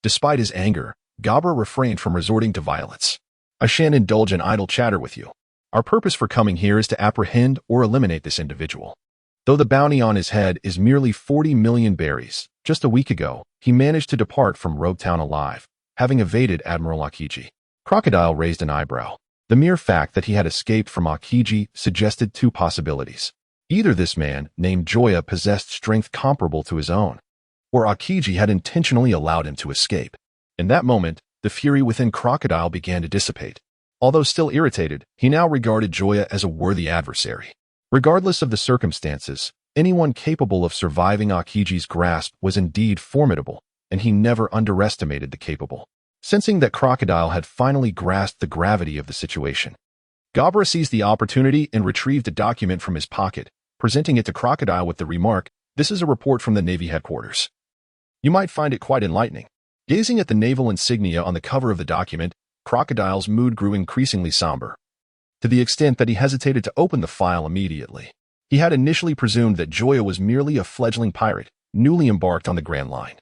Despite his anger, Garp refrained from resorting to violence. "I shan't indulge in idle chatter with you. Our purpose for coming here is to apprehend or eliminate this individual. Though the bounty on his head is merely 40 million berries, just a week ago, he managed to depart from Rogue Town alive, having evaded Admiral Aokiji." Crocodile raised an eyebrow. The mere fact that he had escaped from Aokiji suggested two possibilities. Either this man, named Joya, possessed strength comparable to his own, or Aokiji had intentionally allowed him to escape. In that moment, the fury within Crocodile began to dissipate. Although still irritated, he now regarded Joya as a worthy adversary. Regardless of the circumstances, anyone capable of surviving Aokiji's grasp was indeed formidable, and he never underestimated the capable. Sensing that Crocodile had finally grasped the gravity of the situation, Garp seized the opportunity and retrieved a document from his pocket, presenting it to Crocodile with the remark, "This is a report from the Navy headquarters. You might find it quite enlightening." Gazing at the naval insignia on the cover of the document, Crocodile's mood grew increasingly somber, to the extent that he hesitated to open the file immediately. He had initially presumed that Joya was merely a fledgling pirate, newly embarked on the Grand Line,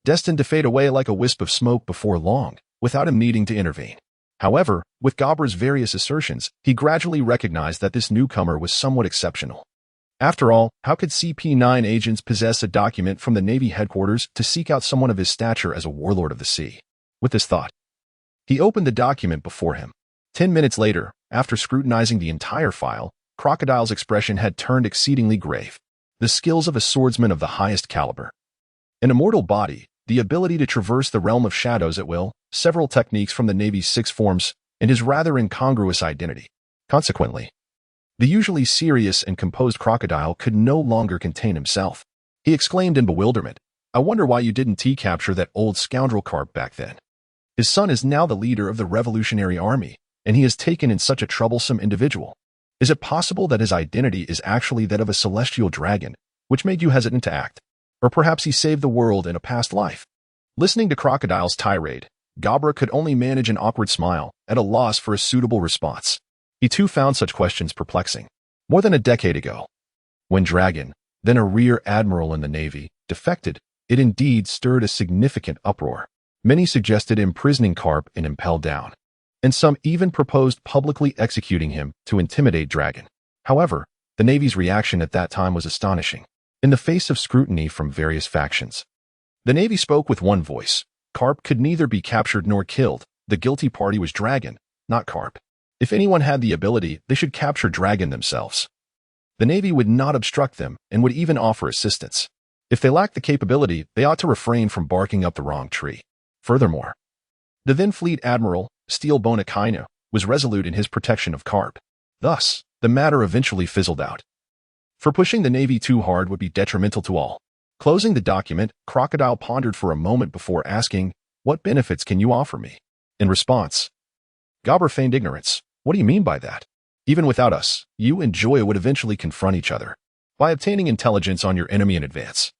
destined to fade away like a wisp of smoke before long, without him needing to intervene. However, with Garp's various assertions, he gradually recognized that this newcomer was somewhat exceptional. After all, how could CP9 agents possess a document from the Navy headquarters to seek out someone of his stature as a warlord of the sea? With this thought, he opened the document before him. 10 minutes later, after scrutinizing the entire file, Crocodile's expression had turned exceedingly grave. The skills of a swordsman of the highest caliber, an immortal body, the ability to traverse the realm of shadows at will, several techniques from the Navy's 6 forms, and his rather incongruous identity. Consequently, the usually serious and composed Crocodile could no longer contain himself. He exclaimed in bewilderment, "I wonder why you didn't capture that old scoundrel Garp back then. His son is now the leader of the Revolutionary Army, and he has taken in such a troublesome individual. Is it possible that his identity is actually that of a celestial dragon, which made you hesitant to act? Or perhaps he saved the world in a past life?" Listening to Crocodile's tirade, Garp could only manage an awkward smile, at a loss for a suitable response. He too found such questions perplexing. More than a decade ago, when Dragon, then a rear admiral in the Navy, defected, it indeed stirred a significant uproar. Many suggested imprisoning Garp and impelled down. and some even proposed publicly executing him to intimidate Dragon. However, the Navy's reaction at that time was astonishing. In the face of scrutiny from various factions, the Navy spoke with one voice. Garp could neither be captured nor killed. The guilty party was Dragon, not Garp. If anyone had the ability, they should capture Dragon themselves. The Navy would not obstruct them and would even offer assistance. If they lacked the capability, they ought to refrain from barking up the wrong tree. Furthermore, the then Fleet Admiral, Steel Bonacina, was resolute in his protection of Garp. Thus, the matter eventually fizzled out. For pushing the Navy too hard would be detrimental to all. Closing the document, Crocodile pondered for a moment before asking, "What benefits can you offer me?" In response, Garp feigned ignorance. "What do you mean by that? Even without us, you and Joya would eventually confront each other. By obtaining intelligence on your enemy in advance,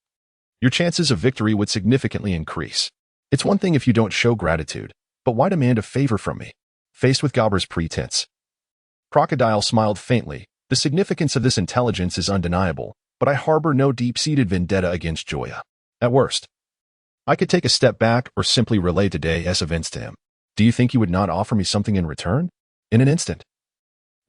your chances of victory would significantly increase. It's one thing if you don't show gratitude, but why demand a favor from me?" Faced with Garp's pretense, Crocodile smiled faintly. "The significance of this intelligence is undeniable, but I harbor no deep-seated vendetta against Joya. At worst, I could take a step back or simply relay today's events to him. Do you think he would not offer me something in return?" In an instant,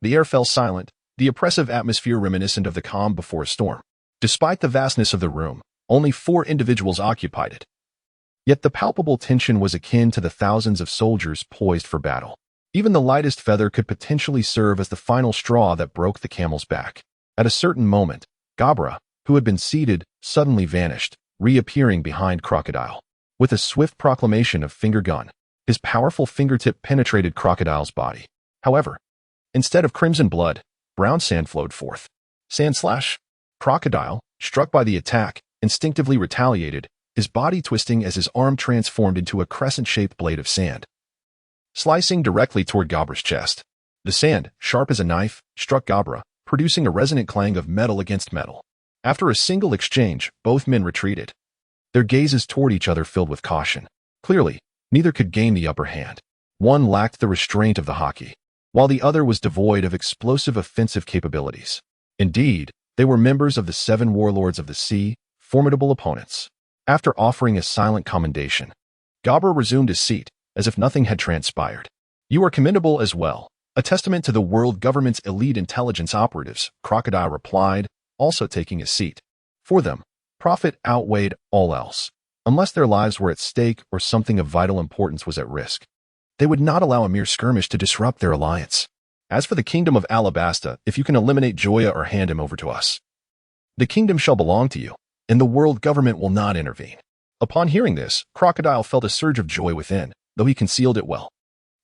the air fell silent, the oppressive atmosphere reminiscent of the calm before a storm. Despite the vastness of the room, only 4 individuals occupied it. Yet the palpable tension was akin to the thousands of soldiers poised for battle. Even the lightest feather could potentially serve as the final straw that broke the camel's back. At a certain moment, Garp, who had been seated, suddenly vanished, reappearing behind Crocodile. With a swift proclamation of finger gun, his powerful fingertip penetrated Crocodile's body. However, instead of crimson blood, brown sand flowed forth. Sand slash. Crocodile, struck by the attack, instinctively retaliated, his body twisting as his arm transformed into a crescent-shaped blade of sand, slicing directly toward Garp's chest. The sand, sharp as a knife, struck Garp, producing a resonant clang of metal against metal. After a single exchange, both men retreated, their gazes toward each other filled with caution. Clearly, neither could gain the upper hand. One lacked the restraint of the hockey, while the other was devoid of explosive offensive capabilities. Indeed, they were members of the 7 warlords of the sea, formidable opponents. After offering a silent commendation, Garp resumed his seat, as if nothing had transpired. "You are commendable as well, a testament to the world government's elite intelligence operatives," Crocodile replied, also taking a seat. For them, profit outweighed all else. Unless their lives were at stake or something of vital importance was at risk, they would not allow a mere skirmish to disrupt their alliance. "As for the kingdom of Alabasta, if you can eliminate Joya or hand him over to us, the kingdom shall belong to you, and the world government will not intervene." Upon hearing this, Crocodile felt a surge of joy within, though he concealed it well.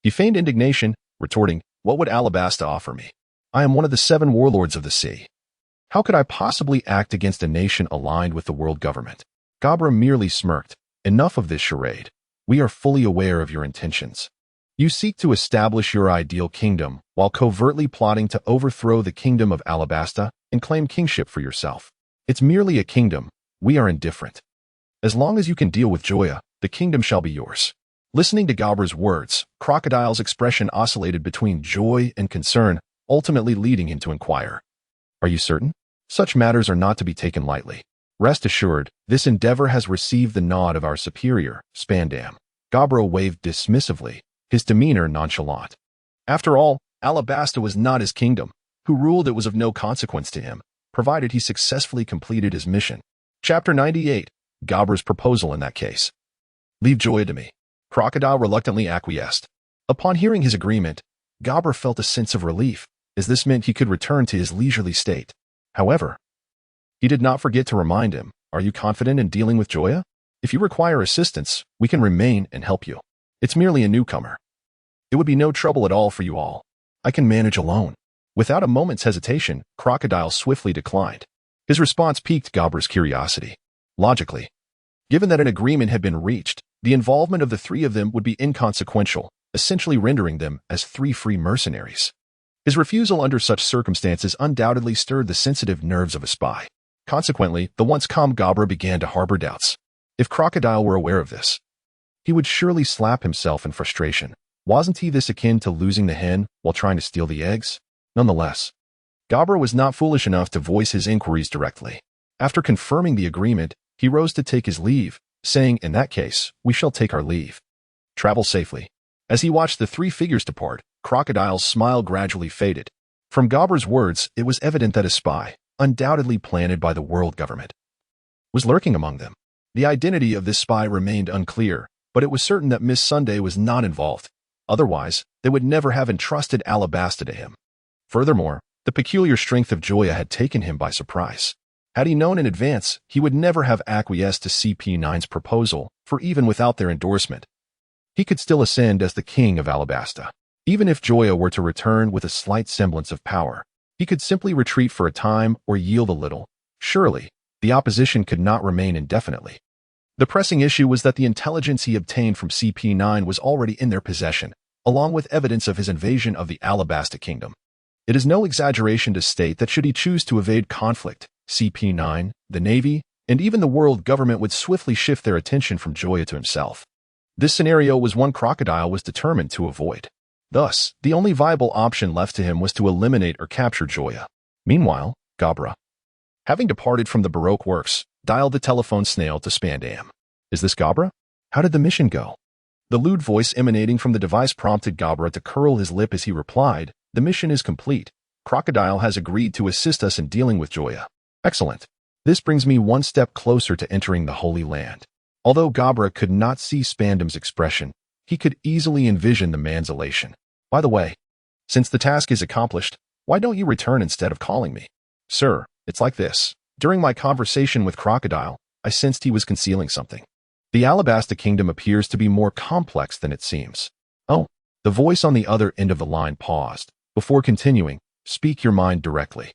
He feigned indignation, retorting, "What would Alabasta offer me? I am one of the 7 warlords of the sea. How could I possibly act against a nation aligned with the world government?" Garp merely smirked. "Enough of this charade. We are fully aware of your intentions. You seek to establish your ideal kingdom while covertly plotting to overthrow the kingdom of Alabasta and claim kingship for yourself. It's merely a kingdom. We are indifferent. As long as you can deal with Joya, the kingdom shall be yours." Listening to Garp's words, Crocodile's expression oscillated between joy and concern, ultimately leading him to inquire, "Are you certain? Such matters are not to be taken lightly. Rest assured, this endeavor has received the nod of our superior, Spandam." Garp waved dismissively, his demeanor nonchalant. After all, Alabasta was not his kingdom. Who ruled it was of no consequence to him, provided he successfully completed his mission. Chapter 98. Garp's proposal in that case. "Leave Joya to me." Crocodile reluctantly acquiesced. Upon hearing his agreement, Garp felt a sense of relief, as this meant he could return to his leisurely state. However, he did not forget to remind him, "Are you confident in dealing with Joya? If you require assistance, we can remain and help you. It's merely a newcomer. It would be no trouble at all for you all. I can manage alone." Without a moment's hesitation, Crocodile swiftly declined. His response piqued Garp's curiosity. Logically, given that an agreement had been reached, the involvement of the 3 of them would be inconsequential, essentially rendering them as 3 free mercenaries. His refusal under such circumstances undoubtedly stirred the sensitive nerves of a spy. Consequently, the once calm Garp began to harbor doubts. If Crocodile were aware of this, he would surely slap himself in frustration. Wasn't he this akin to losing the hen while trying to steal the eggs? Nonetheless, Garp was not foolish enough to voice his inquiries directly. After confirming the agreement, he rose to take his leave, saying, "In that case, we shall take our leave. Travel safely." As he watched the three figures depart, Crocodile's smile gradually faded. From Gabra's words, it was evident that a spy, undoubtedly planted by the world government, was lurking among them. The identity of this spy remained unclear, but it was certain that Miss Sunday was not involved. Otherwise, they would never have entrusted Alabasta to him. Furthermore, the peculiar strength of Joya had taken him by surprise. Had he known in advance, he would never have acquiesced to CP9's proposal, for even without their endorsement, he could still ascend as the king of Alabasta. Even if Joya were to return with a slight semblance of power, he could simply retreat for a time or yield a little. Surely, the opposition could not remain indefinitely. The pressing issue was that the intelligence he obtained from CP9 was already in their possession, along with evidence of his invasion of the Alabasta kingdom. It is no exaggeration to state that should he choose to evade conflict, CP9, the Navy, and even the world government would swiftly shift their attention from Joya to himself. This scenario was one Crocodile was determined to avoid. Thus, the only viable option left to him was to eliminate or capture Joya. Meanwhile, Gabra, having departed from the Baroque works, dialed the telephone snail to Spandam. Is this Gabra? How did the mission go? The lewd voice emanating from the device prompted Gabra to curl his lip as he replied, the mission is complete. Crocodile has agreed to assist us in dealing with Joya. Excellent. This brings me one step closer to entering the Holy Land. Although Gabra could not see Spandam's expression, he could easily envision the man's elation. By the way, since the task is accomplished, why don't you return instead of calling me? Sir, it's like this. During my conversation with Crocodile, I sensed he was concealing something. The Alabasta kingdom appears to be more complex than it seems. Oh, the voice on the other end of the line paused. Before continuing, speak your mind directly.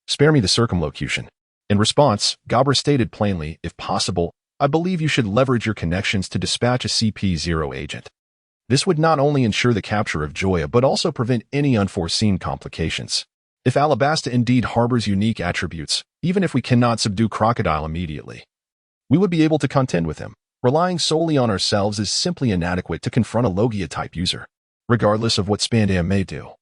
Spare me the circumlocution. In response, Gabra stated plainly, if possible, I believe you should leverage your connections to dispatch a CP0 agent. This would not only ensure the capture of Joya but also prevent any unforeseen complications. If Alabasta indeed harbors unique attributes, even if we cannot subdue Crocodile immediately, we would be able to contend with him. Relying solely on ourselves is simply inadequate to confront a Logia-type user, regardless of what Spandam may do.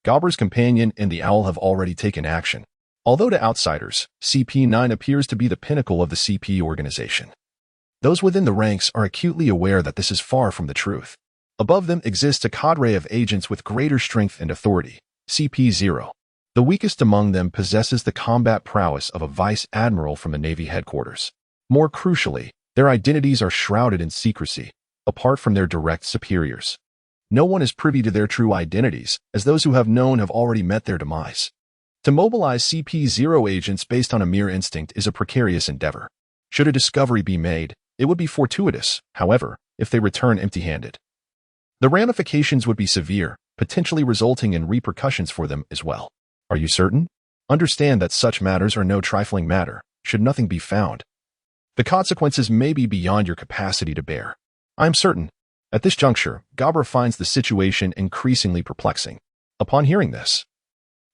Gabra's companion and the owl have already taken action. Although to outsiders, CP9 appears to be the pinnacle of the CP organization, those within the ranks are acutely aware that this is far from the truth. Above them exists a cadre of agents with greater strength and authority, CP0. The weakest among them possesses the combat prowess of a vice admiral from the Navy headquarters. More crucially, their identities are shrouded in secrecy, apart from their direct superiors. No one is privy to their true identities, as those who have known have already met their demise. To mobilize CP0 agents based on a mere instinct is a precarious endeavor. Should a discovery be made, it would be fortuitous, however, if they return empty-handed. The ramifications would be severe, potentially resulting in repercussions for them as well. Are you certain? Understand that such matters are no trifling matter, should nothing be found. The consequences may be beyond your capacity to bear. I am certain. At this juncture, Gabra finds the situation increasingly perplexing. Upon hearing this,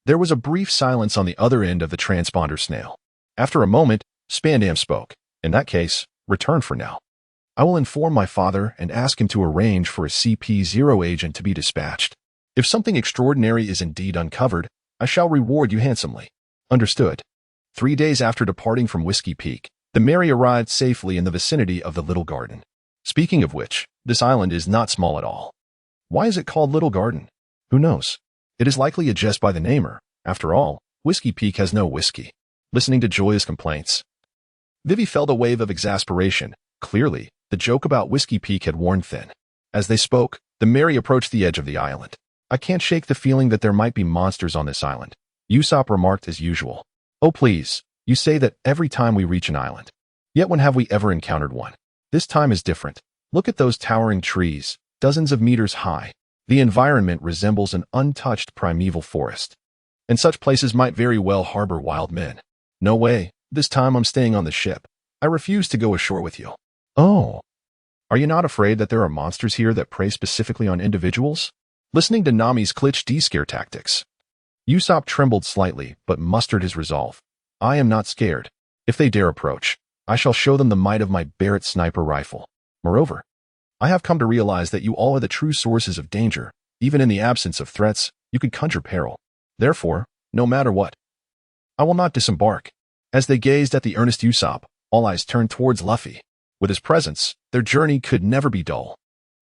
there was a brief silence on the other end of the transponder snail. After a moment, Spandam spoke. In that case, return for now. I will inform my father and ask him to arrange for a CP0 agent to be dispatched. If something extraordinary is indeed uncovered, I shall reward you handsomely. Understood. 3 days after departing from Whiskey Peak, the Mary arrived safely in the vicinity of the Little Garden. Speaking of which, this island is not small at all. Why is it called Little Garden? Who knows? It is likely a jest by the namer. After all, Whiskey Peak has no whiskey. Listening to Joya's complaints, Vivi felt a wave of exasperation. Clearly, the joke about Whiskey Peak had worn thin. As they spoke, the Mary approached the edge of the island. I can't shake the feeling that there might be monsters on this island, Usopp remarked as usual. Oh please, you say that every time we reach an island. Yet when have we ever encountered one? This time is different. Look at those towering trees, dozens of meters high. The environment resembles an untouched primeval forest. And such places might very well harbor wild men. No way, this time I'm staying on the ship. I refuse to go ashore with you. Oh. Are you not afraid that there are monsters here that prey specifically on individuals? Listening to Nami's Klitsch D-scare tactics, Usopp trembled slightly, but mustered his resolve. I am not scared. If they dare approach, I shall show them the might of my Barrett sniper rifle. Moreover, I have come to realize that you all are the true sources of danger. Even in the absence of threats, you could conjure peril. Therefore, no matter what, I will not disembark. As they gazed at the earnest Usopp, all eyes turned towards Luffy. With his presence, their journey could never be dull.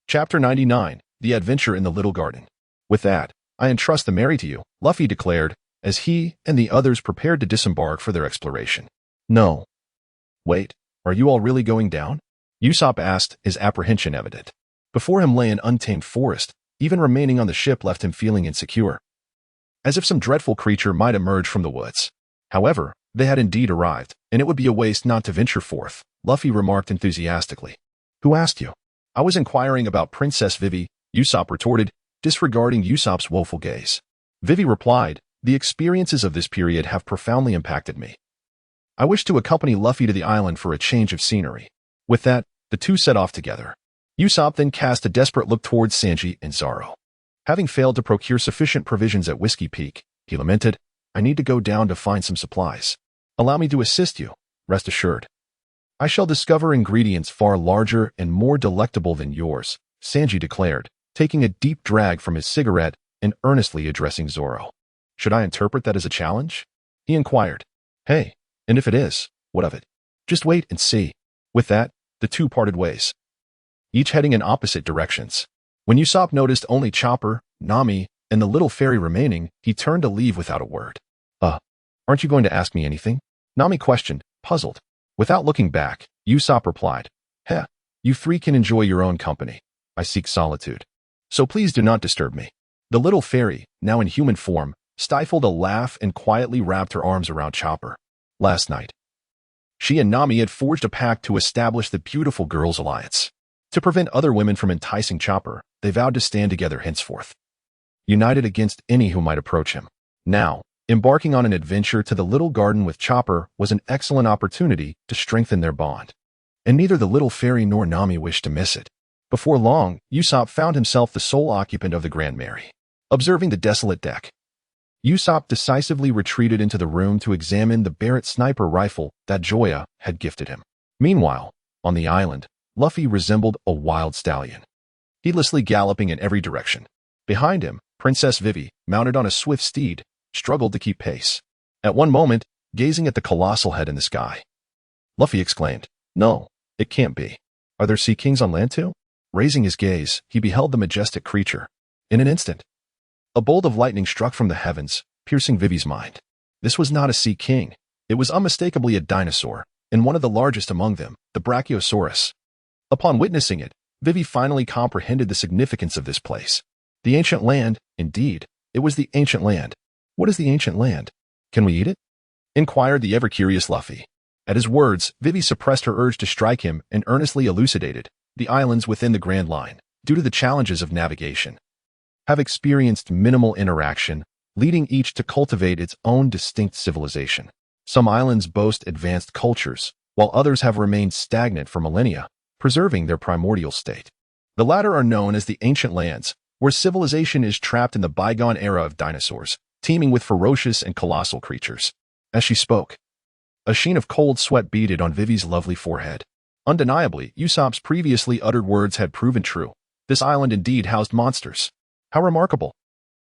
Chapter 99, the adventure in the little garden. With that, I entrust the Mary to you, Luffy declared, as he and the others prepared to disembark for their exploration. No. Wait, are you all really going down? Usopp asked, his apprehension evident. Before him lay an untamed forest. Even remaining on the ship left him feeling insecure, as if some dreadful creature might emerge from the woods. However, they had indeed arrived, and it would be a waste not to venture forth, Luffy remarked enthusiastically. Who asked you? I was inquiring about Princess Vivi, Usopp retorted, disregarding Usopp's woeful gaze. Vivi replied, the experiences of this period have profoundly impacted me. I wish to accompany Luffy to the island for a change of scenery. With that, the two set off together. Usopp then cast a desperate look towards Sanji and Zoro. Having failed to procure sufficient provisions at Whiskey Peak, he lamented, I need to go down to find some supplies. Allow me to assist you, rest assured. I shall discover ingredients far larger and more delectable than yours, Sanji declared, taking a deep drag from his cigarette and earnestly addressing Zoro. Should I interpret that as a challenge? He inquired. Hey, and if it is, what of it? Just wait and see. With that, the two parted ways, each heading in opposite directions. When Usopp noticed only Chopper, Nami, and the little fairy remaining, he turned to leave without a word. Aren't you going to ask me anything? Nami questioned, puzzled. Without looking back, Usopp replied, Heh, you three can enjoy your own company. I seek solitude. So please do not disturb me. The little fairy, now in human form, stifled a laugh and quietly wrapped her arms around Chopper. Last night, she and Nami had forged a pact to establish the beautiful girls' alliance. To prevent other women from enticing Chopper, they vowed to stand together henceforth, united against any who might approach him. Now, embarking on an adventure to the little garden with Chopper was an excellent opportunity to strengthen their bond, and neither the little fairy nor Nami wished to miss it. Before long, Usopp found himself the sole occupant of the Grand Mary. Observing the desolate deck, Usopp decisively retreated into the room to examine the Barrett sniper rifle that Joya had gifted him. Meanwhile, on the island, Luffy resembled a wild stallion, heedlessly galloping in every direction. Behind him, Princess Vivi, mounted on a swift steed, struggled to keep pace. At one moment, gazing at the colossal head in the sky, Luffy exclaimed, No, it can't be. Are there sea kings on land too? Raising his gaze, he beheld the majestic creature. In an instant, a bolt of lightning struck from the heavens, piercing Vivi's mind. This was not a sea king. It was unmistakably a dinosaur, and one of the largest among them, the Brachiosaurus. Upon witnessing it, Vivi finally comprehended the significance of this place. The ancient land, indeed, it was the ancient land. What is the ancient land? Can we eat it? Inquired the ever-curious Luffy. At his words, Vivi suppressed her urge to strike him and earnestly elucidated, the islands within the Grand Line, due to the challenges of navigation, have experienced minimal interaction, leading each to cultivate its own distinct civilization. Some islands boast advanced cultures, while others have remained stagnant for millennia, preserving their primordial state. The latter are known as the ancient lands, where civilization is trapped in the bygone era of dinosaurs, teeming with ferocious and colossal creatures. As she spoke, a sheen of cold sweat beaded on Vivi's lovely forehead. Undeniably, Usopp's previously uttered words had proven true. This island indeed housed monsters. How remarkable!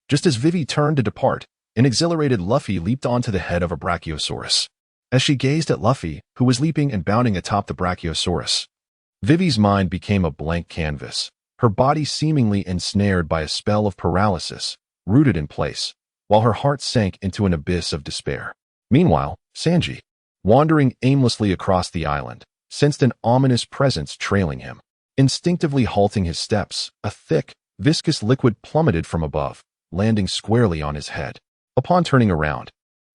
Just as Vivi turned to depart, an exhilarated Luffy leaped onto the head of a Brachiosaurus. As she gazed at Luffy, who was leaping and bounding atop the Brachiosaurus, Vivi's mind became a blank canvas, her body seemingly ensnared by a spell of paralysis, rooted in place, while her heart sank into an abyss of despair. Meanwhile, Sanji, wandering aimlessly across the island, sensed an ominous presence trailing him. Instinctively halting his steps, a thick, viscous liquid plummeted from above, landing squarely on his head. Upon turning around,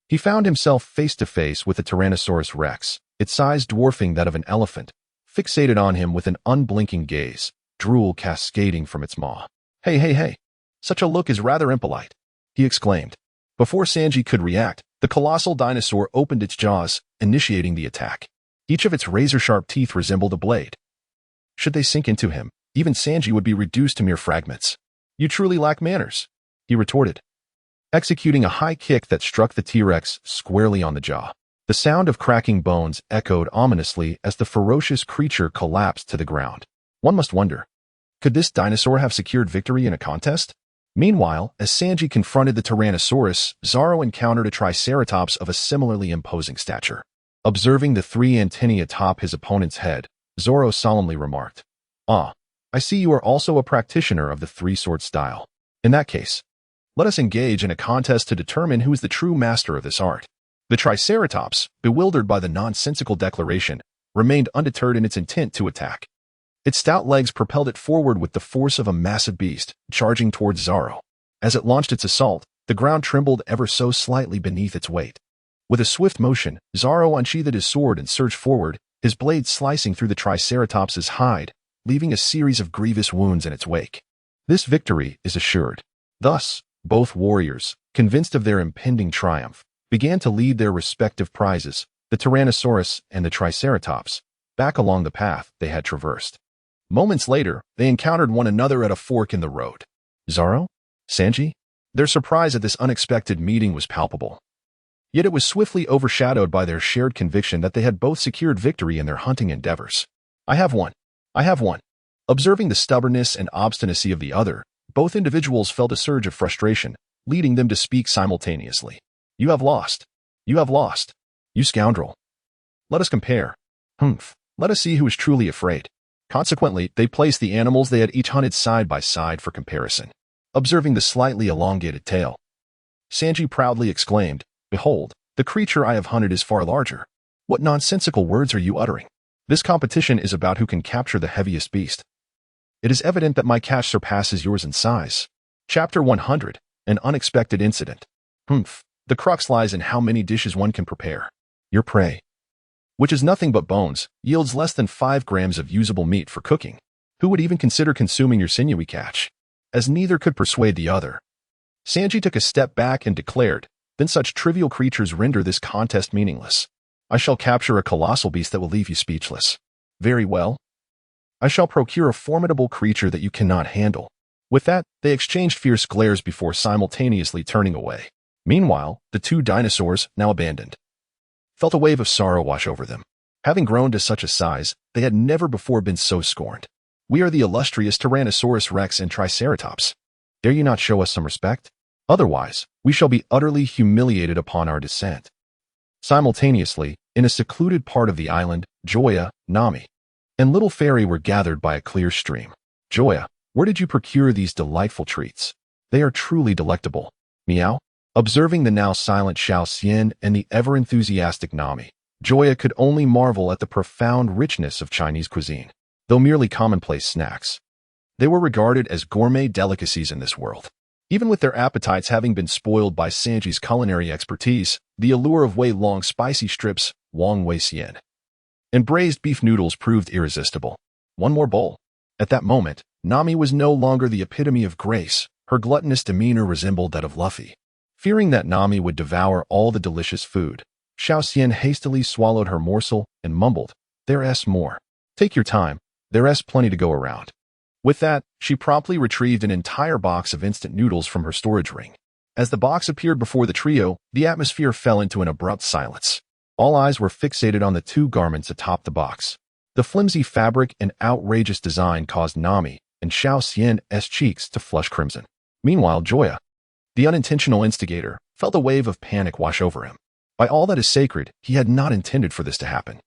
he found himself face to face with a Tyrannosaurus Rex, its size dwarfing that of an elephant, fixated on him with an unblinking gaze, drool cascading from its maw. Hey, such a look is rather impolite, he exclaimed. Before Sanji could react, the colossal dinosaur opened its jaws, initiating the attack. Each of its razor-sharp teeth resembled a blade. Should they sink into him, even Sanji would be reduced to mere fragments. You truly lack manners, he retorted, executing a high kick that struck the T-Rex squarely on the jaw. The sound of cracking bones echoed ominously as the ferocious creature collapsed to the ground. One must wonder, could this dinosaur have secured victory in a contest? Meanwhile, as Sanji confronted the Tyrannosaurus, Zoro encountered a Triceratops of a similarly imposing stature. Observing the three antennae atop his opponent's head, Zoro solemnly remarked, I I see you are also a practitioner of the three-sword style. In that case, let us engage in a contest to determine who is the true master of this art. The Triceratops, bewildered by the nonsensical declaration, remained undeterred in its intent to attack. Its stout legs propelled it forward with the force of a massive beast, charging towards Zoro. As it launched its assault, the ground trembled ever so slightly beneath its weight. With a swift motion, Zoro unsheathed his sword and surged forward, his blade slicing through the Triceratops's hide, leaving a series of grievous wounds in its wake. This victory is assured. Thus, both warriors, convinced of their impending triumph, began to lead their respective prizes, the Tyrannosaurus and the Triceratops, back along the path they had traversed. Moments later, they encountered one another at a fork in the road. Zoro? Sanji? Their surprise at this unexpected meeting was palpable. Yet it was swiftly overshadowed by their shared conviction that they had both secured victory in their hunting endeavors. I have won. I have won. Observing the stubbornness and obstinacy of the other, both individuals felt a surge of frustration, leading them to speak simultaneously. You have lost. You have lost. You scoundrel. Let us compare. Let us see who is truly afraid. Consequently, they placed the animals they had each hunted side by side for comparison. Observing the slightly elongated tail, Sanji proudly exclaimed, "Behold, the creature I have hunted is far larger. What nonsensical words are you uttering? This competition is about who can capture the heaviest beast. It is evident that my catch surpasses yours in size." Chapter 100, An Unexpected Incident. The crux lies in how many dishes one can prepare. Your prey, which is nothing but bones, yields less than 5 grams of usable meat for cooking. Who would even consider consuming your sinewy catch? As neither could persuade the other, Sanji took a step back and declared, "Then such trivial creatures render this contest meaningless. I shall capture a colossal beast that will leave you speechless. Very well. I shall procure a formidable creature that you cannot handle." With that, they exchanged fierce glares before simultaneously turning away. Meanwhile, the two dinosaurs, now abandoned, felt a wave of sorrow wash over them. Having grown to such a size, they had never before been so scorned. "We are the illustrious Tyrannosaurus Rex and Triceratops. Dare you not show us some respect? Otherwise, we shall be utterly humiliated upon our descent." Simultaneously, in a secluded part of the island, Joya, Nami, and Little Fairy were gathered by a clear stream. "Joya, where did you procure these delightful treats? They are truly delectable." Meow. Observing the now silent Xiao and the ever-enthusiastic Nami, Joya could only marvel at the profound richness of Chinese cuisine. Though merely commonplace snacks, they were regarded as gourmet delicacies in this world. Even with their appetites having been spoiled by Sanji's culinary expertise, the allure of Wei-Long spicy strips, Wang Wei-Xian, and braised beef noodles proved irresistible. One more bowl. At that moment, Nami was no longer the epitome of grace. Her gluttonous demeanor resembled that of Luffy. Fearing that Nami would devour all the delicious food, Xiao hastily swallowed her morsel and mumbled, "There's more. Take your time. There's plenty to go around." With that, she promptly retrieved an entire box of instant noodles from her storage ring. As the box appeared before the trio, the atmosphere fell into an abrupt silence. All eyes were fixated on the two garments atop the box. The flimsy fabric and outrageous design caused Nami and Xiao's cheeks to flush crimson. Meanwhile, Joya, the unintentional instigator, felt a wave of panic wash over him. By all that is sacred, he had not intended for this to happen.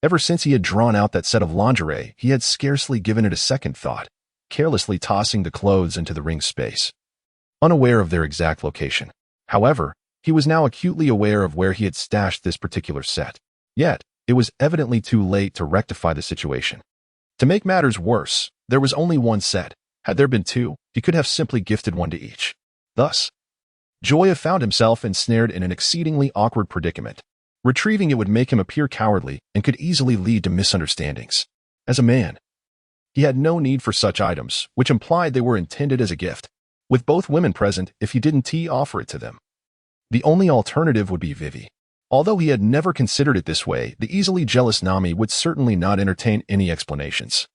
Ever since he had drawn out that set of lingerie, he had scarcely given it a second thought, carelessly tossing the clothes into the ring's space, unaware of their exact location. However, he was now acutely aware of where he had stashed this particular set. Yet, it was evidently too late to rectify the situation. To make matters worse, there was only one set. Had there been two, he could have simply gifted one to each. Thus, Joya found himself ensnared in an exceedingly awkward predicament. Retrieving it would make him appear cowardly and could easily lead to misunderstandings. As a man, he had no need for such items, which implied they were intended as a gift. With both women present, if he didn't offer it to them, the only alternative would be Vivi. Although he had never considered it this way, the easily jealous Nami would certainly not entertain any explanations,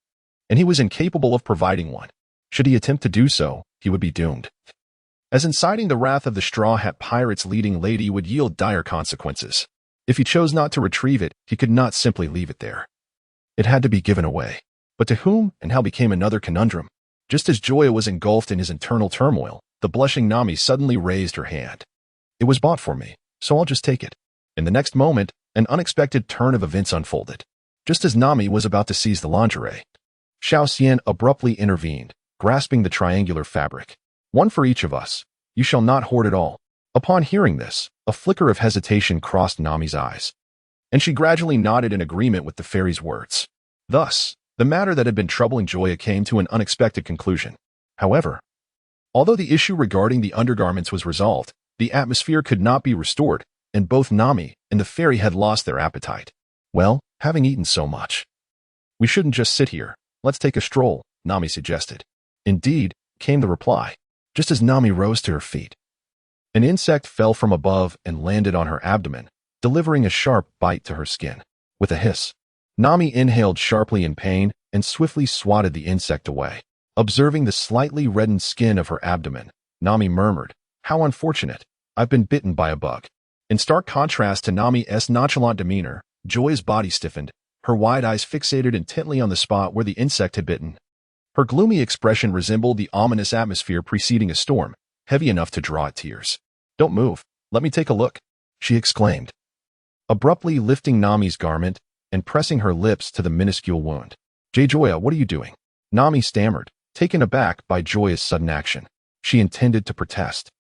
and he was incapable of providing one. Should he attempt to do so, he would be doomed, as inciting the wrath of the Straw Hat Pirate's leading lady would yield dire consequences. If he chose not to retrieve it, he could not simply leave it there. It had to be given away. But to whom and how became another conundrum. Just as Joya was engulfed in his internal turmoil, the blushing Nami suddenly raised her hand. "It was bought for me, so I'll just take it." In the next moment, an unexpected turn of events unfolded. Just as Nami was about to seize the lingerie, Xiao Xian abruptly intervened, grasping the triangular fabric. One for each of us. You shall not hoard it all. Upon hearing this, a flicker of hesitation crossed Nami's eyes, and she gradually nodded in agreement with the fairy's words. Thus, the matter that had been troubling Joya came to an unexpected conclusion. However, although the issue regarding the undergarments was resolved, the atmosphere could not be restored, and both Nami and the fairy had lost their appetite. Well, having eaten so much, we shouldn't just sit here. Let's take a stroll, Nami suggested. Indeed, came the reply, just as Nami rose to her feet. An insect fell from above and landed on her abdomen, delivering a sharp bite to her skin. With a hiss, Nami inhaled sharply in pain and swiftly swatted the insect away. Observing the slightly reddened skin of her abdomen, Nami murmured, "How unfortunate. I've been bitten by a bug." In stark contrast to Nami's nonchalant demeanor, Joya's body stiffened, her wide eyes fixated intently on the spot where the insect had bitten. Her gloomy expression resembled the ominous atmosphere preceding a storm, heavy enough to draw at tears. "Don't move. Let me take a look," she exclaimed, abruptly lifting Nami's garment and pressing her lips to the minuscule wound. "Joya, what are you doing?" Nami stammered, taken aback by Joya's sudden action. She intended to protest,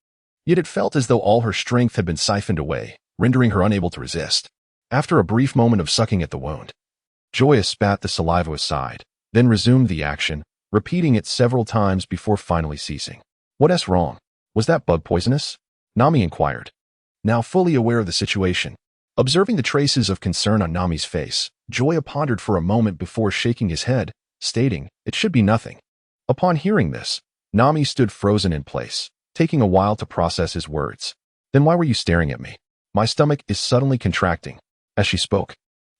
yet it felt as though all her strength had been siphoned away, rendering her unable to resist. After a brief moment of sucking at the wound, Joya spat the saliva aside, then resumed the action, repeating it several times before finally ceasing. "What's wrong? Was that bug poisonous?" Nami inquired, now fully aware of the situation. Observing the traces of concern on Nami's face, Joya pondered for a moment before shaking his head, stating, "It should be nothing." Upon hearing this, Nami stood frozen in place, taking a while to process his words. "Then why were you staring at me?" "My stomach is suddenly contracting." As she spoke,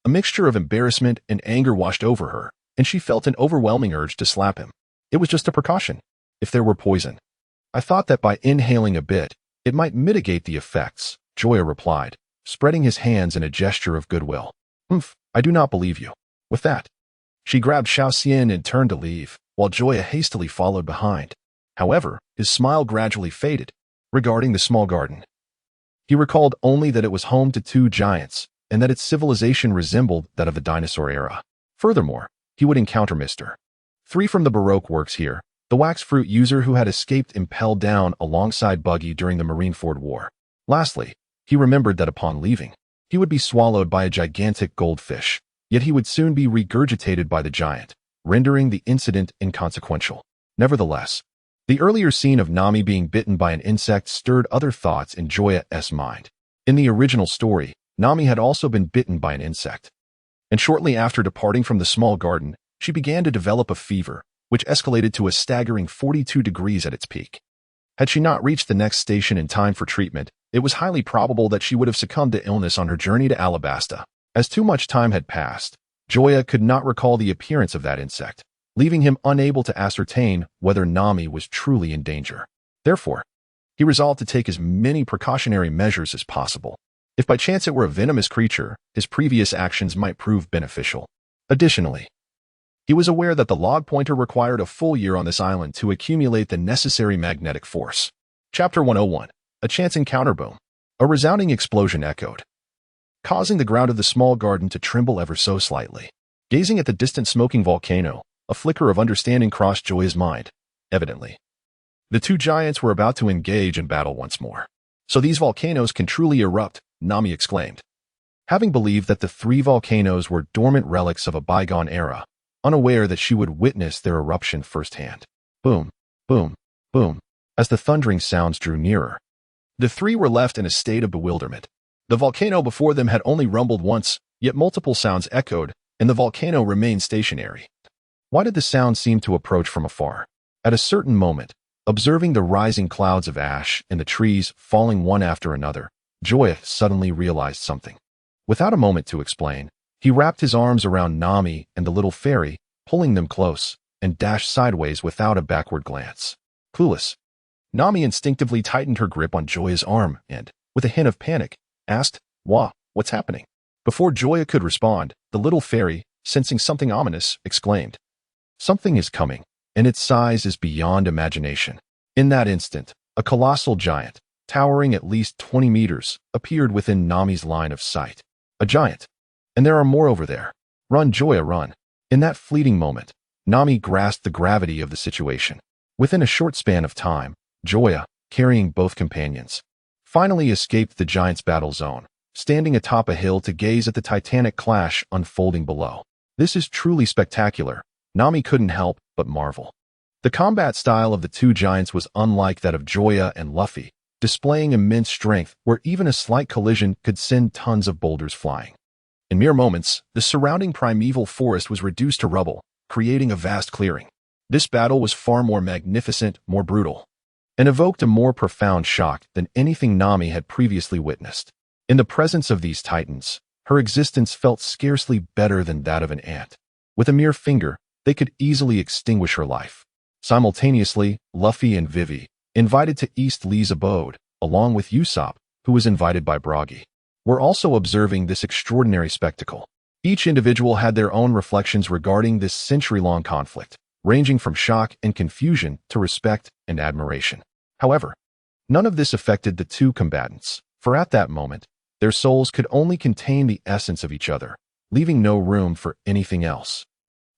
a mixture of embarrassment and anger washed over her, and she felt an overwhelming urge to slap him. "It was just a precaution. If there were poison, I thought that by inhaling a bit, it might mitigate the effects," Joya replied, spreading his hands in a gesture of goodwill. I do not believe you." With that, she grabbed Xiao Xian and turned to leave, while Joya hastily followed behind. However, his smile gradually faded. Regarding the small garden, he recalled only that it was home to two giants, and that its civilization resembled that of the dinosaur era. Furthermore, he would encounter Mr. 3 from the Baroque works here, the wax fruit user who had escaped impelled down alongside Buggy during the Marineford War. Lastly, he remembered that upon leaving, he would be swallowed by a gigantic goldfish, yet he would soon be regurgitated by the giant, rendering the incident inconsequential. Nevertheless, the earlier scene of Nami being bitten by an insect stirred other thoughts in Joya's mind. In the original story, Nami had also been bitten by an insect, and shortly after departing from the small garden, she began to develop a fever, which escalated to a staggering 42 degrees at its peak. Had she not reached the next station in time for treatment, it was highly probable that she would have succumbed to illness on her journey to Alabasta. As too much time had passed, Joya could not recall the appearance of that insect, leaving him unable to ascertain whether Nami was truly in danger. Therefore, he resolved to take as many precautionary measures as possible. If by chance it were a venomous creature, his previous actions might prove beneficial. Additionally, he was aware that the log pointer required a full year on this island to accumulate the necessary magnetic force. Chapter 101. A chance encounter boom. A resounding explosion echoed, causing the ground of the small garden to tremble ever so slightly. Gazing at the distant smoking volcano, a flicker of understanding crossed Joya's mind. Evidently, the two giants were about to engage in battle once more. "So these volcanoes can truly erupt," Nami exclaimed, having believed that the three volcanoes were dormant relics of a bygone era, unaware that she would witness their eruption firsthand. Boom, boom, boom. As the thundering sounds drew nearer, the three were left in a state of bewilderment. The volcano before them had only rumbled once, yet multiple sounds echoed, and the volcano remained stationary. Why did the sound seem to approach from afar? At a certain moment, observing the rising clouds of ash and the trees falling one after another, Joya suddenly realized something. Without a moment to explain, he wrapped his arms around Nami and the little fairy, pulling them close, and dashed sideways without a backward glance. Clueless, Nami instinctively tightened her grip on Joya's arm and, with a hint of panic, asked, What's happening?" Before Joya could respond, the little fairy, sensing something ominous, exclaimed, "Something is coming, and its size is beyond imagination." In that instant, a colossal giant, towering at least 20 meters, appeared within Nami's line of sight. A giant. And there are more over there. Run, Joya, run. In that fleeting moment, Nami grasped the gravity of the situation. Within a short span of time, Joya, carrying both companions, finally escaped the giant's battle zone, standing atop a hill to gaze at the titanic clash unfolding below. This is truly spectacular. Nami couldn't help but marvel. The combat style of the two giants was unlike that of Joya and Luffy, displaying immense strength where even a slight collision could send tons of boulders flying. In mere moments, the surrounding primeval forest was reduced to rubble, creating a vast clearing. This battle was far more magnificent, more brutal, and evoked a more profound shock than anything Nami had previously witnessed. In the presence of these titans, her existence felt scarcely better than that of an ant. With a mere finger, they could easily extinguish her life. Simultaneously, Luffy and Vivi, invited to East Lee's abode, along with Usopp, who was invited by Buggy, were also observing this extraordinary spectacle. Each individual had their own reflections regarding this century-long conflict, ranging from shock and confusion to respect and admiration. However, none of this affected the two combatants, for at that moment, their souls could only contain the essence of each other, leaving no room for anything else.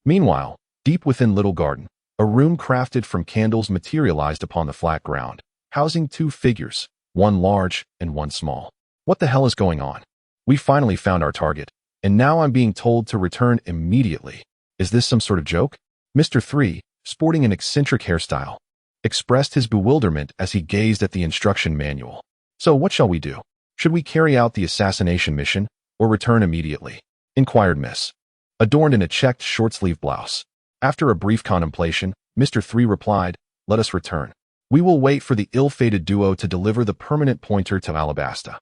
Meanwhile, deep within Little Garden, a room crafted from candles materialized upon the flat ground, housing two figures, one large and one small. What the hell is going on? We finally found our target, and now I'm being told to return immediately. Is this some sort of joke? Mr. 3, sporting an eccentric hairstyle, expressed his bewilderment as he gazed at the instruction manual. So what shall we do? Should we carry out the assassination mission, or return immediately? Inquired Miss, adorned in a checked short-sleeve blouse. After a brief contemplation, Mr. 3 replied, "Let us return. We will wait for the ill-fated duo to deliver the permanent pointer to Alabasta,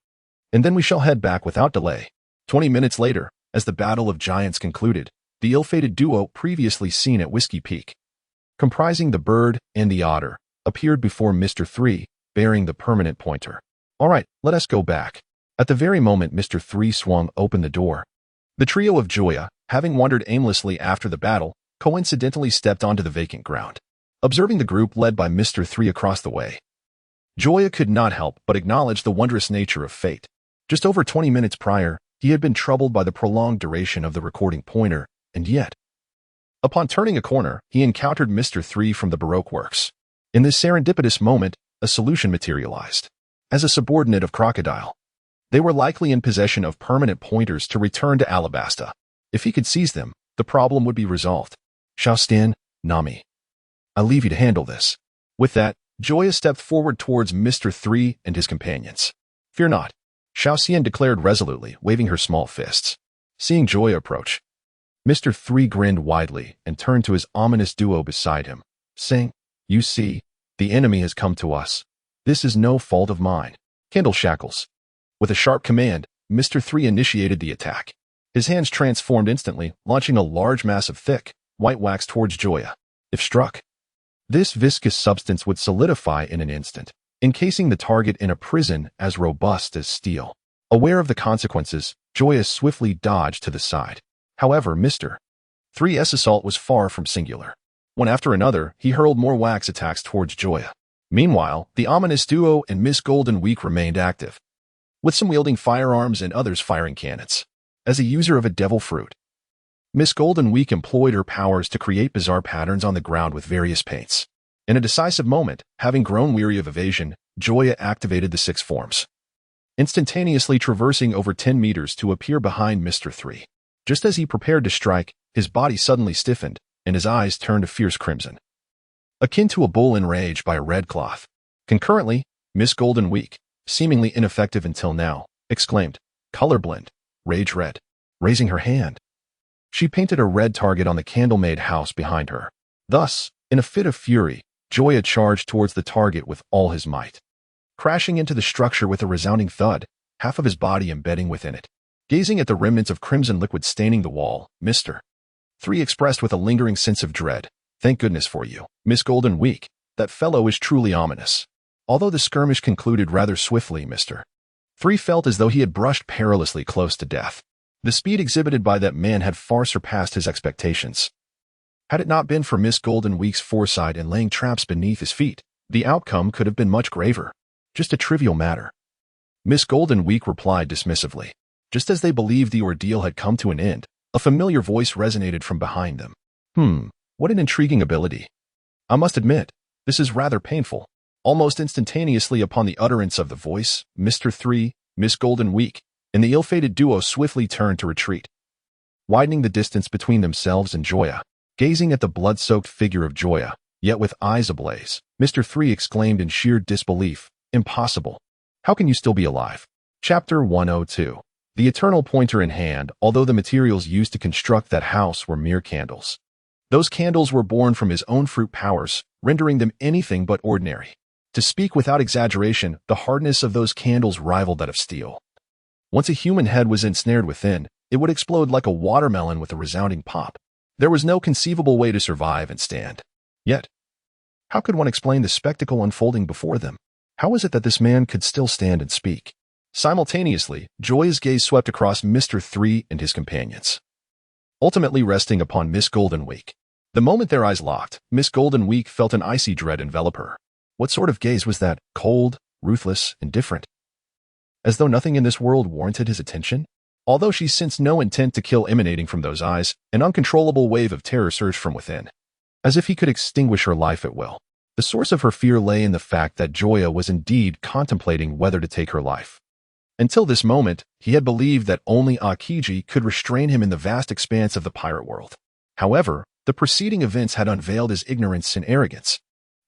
and then we shall head back without delay." 20 minutes later, as the Battle of Giants concluded, the ill-fated duo previously seen at Whiskey Peak, comprising the bird and the otter, appeared before Mr. 3, bearing the permanent pointer. "All right, let us go back." At the very moment Mr. 3 swung open the door, the trio of Joya, having wandered aimlessly after the battle, coincidentally stepped onto the vacant ground. Observing the group led by Mr. 3 across the way, Joya could not help but acknowledge the wondrous nature of fate. Just over 20 minutes prior, he had been troubled by the prolonged duration of the recording pointer, and yet, upon turning a corner, he encountered Mr. 3 from the Baroque works. In this serendipitous moment, a solution materialized. As a subordinate of Crocodile, they were likely in possession of permanent pointers to return to Alabasta. If he could seize them, the problem would be resolved. "Shall stand, Nami. I leave you to handle this." With that, Joya stepped forward towards Mr. 3 and his companions. "Fear not," Shao Xian declared resolutely, waving her small fists. Seeing Joya approach, Mr. 3 grinned widely and turned to his ominous duo beside him, saying, "You see, the enemy has come to us. This is no fault of mine. Kindle shackles." With a sharp command, Mr. 3 initiated the attack. His hands transformed instantly, launching a large mass of thick, white wax towards Joya. If struck, this viscous substance would solidify in an instant, encasing the target in a prison as robust as steel. Aware of the consequences, Joya swiftly dodged to the side. However, Mr. 3's assault was far from singular. One after another, he hurled more wax attacks towards Joya. Meanwhile, the ominous duo and Miss Golden Week remained active, with some wielding firearms and others firing cannons. As a user of a devil fruit, Miss Golden Week employed her powers to create bizarre patterns on the ground with various paints. In a decisive moment, having grown weary of evasion, Joya activated the 6 forms, instantaneously traversing over 10 meters to appear behind Mr. 3. Just as he prepared to strike, his body suddenly stiffened, and his eyes turned a fierce crimson, akin to a bull enraged by a red cloth. Concurrently, Miss Golden Week, seemingly ineffective until now, exclaimed, "Colorblind, rage red." Raising her hand, she painted a red target on the candle-made house behind her. Thus, in a fit of fury, Joya charged towards the target with all his might, crashing into the structure with a resounding thud, half of his body embedding within it. Gazing at the remnants of crimson liquid staining the wall, Mr. 3 expressed with a lingering sense of dread, "Thank goodness for you, Miss Golden Week. That fellow is truly ominous." Although the skirmish concluded rather swiftly, Mr. 3 felt as though he had brushed perilously close to death. The speed exhibited by that man had far surpassed his expectations. Had it not been for Miss Golden Week's foresight in laying traps beneath his feet, the outcome could have been much graver. Just a trivial matter. Miss Golden Week replied dismissively. Just as they believed the ordeal had come to an end, a familiar voice resonated from behind them. What an intriguing ability. I must admit, this is rather painful. Almost instantaneously upon the utterance of the voice, Mr. 3, Miss Golden Week, and the ill-fated duo swiftly turned to retreat, widening the distance between themselves and Joya. Gazing at the blood-soaked figure of Joya, yet with eyes ablaze, Mr. 3 exclaimed in sheer disbelief, "Impossible. How can you still be alive?" Chapter 102. The eternal pointer in hand, although the materials used to construct that house were mere candles. Those candles were born from his own fruit powers, rendering them anything but ordinary. To speak without exaggeration, the hardness of those candles rivaled that of steel. Once a human head was ensnared within, it would explode like a watermelon with a resounding pop. There was no conceivable way to survive and stand. Yet, how could one explain the spectacle unfolding before them? How was it that this man could still stand and speak? Simultaneously, Joya's gaze swept across Mr. 3 and his companions, ultimately resting upon Miss Golden Week. The moment their eyes locked, Miss Golden Week felt an icy dread envelop her. What sort of gaze was that? Cold, ruthless, indifferent? As though nothing in this world warranted his attention? Although she sensed no intent to kill emanating from those eyes, an uncontrollable wave of terror surged from within, as if he could extinguish her life at will. The source of her fear lay in the fact that Joya was indeed contemplating whether to take her life. Until this moment, he had believed that only Aokiji could restrain him in the vast expanse of the pirate world. However, the preceding events had unveiled his ignorance and arrogance.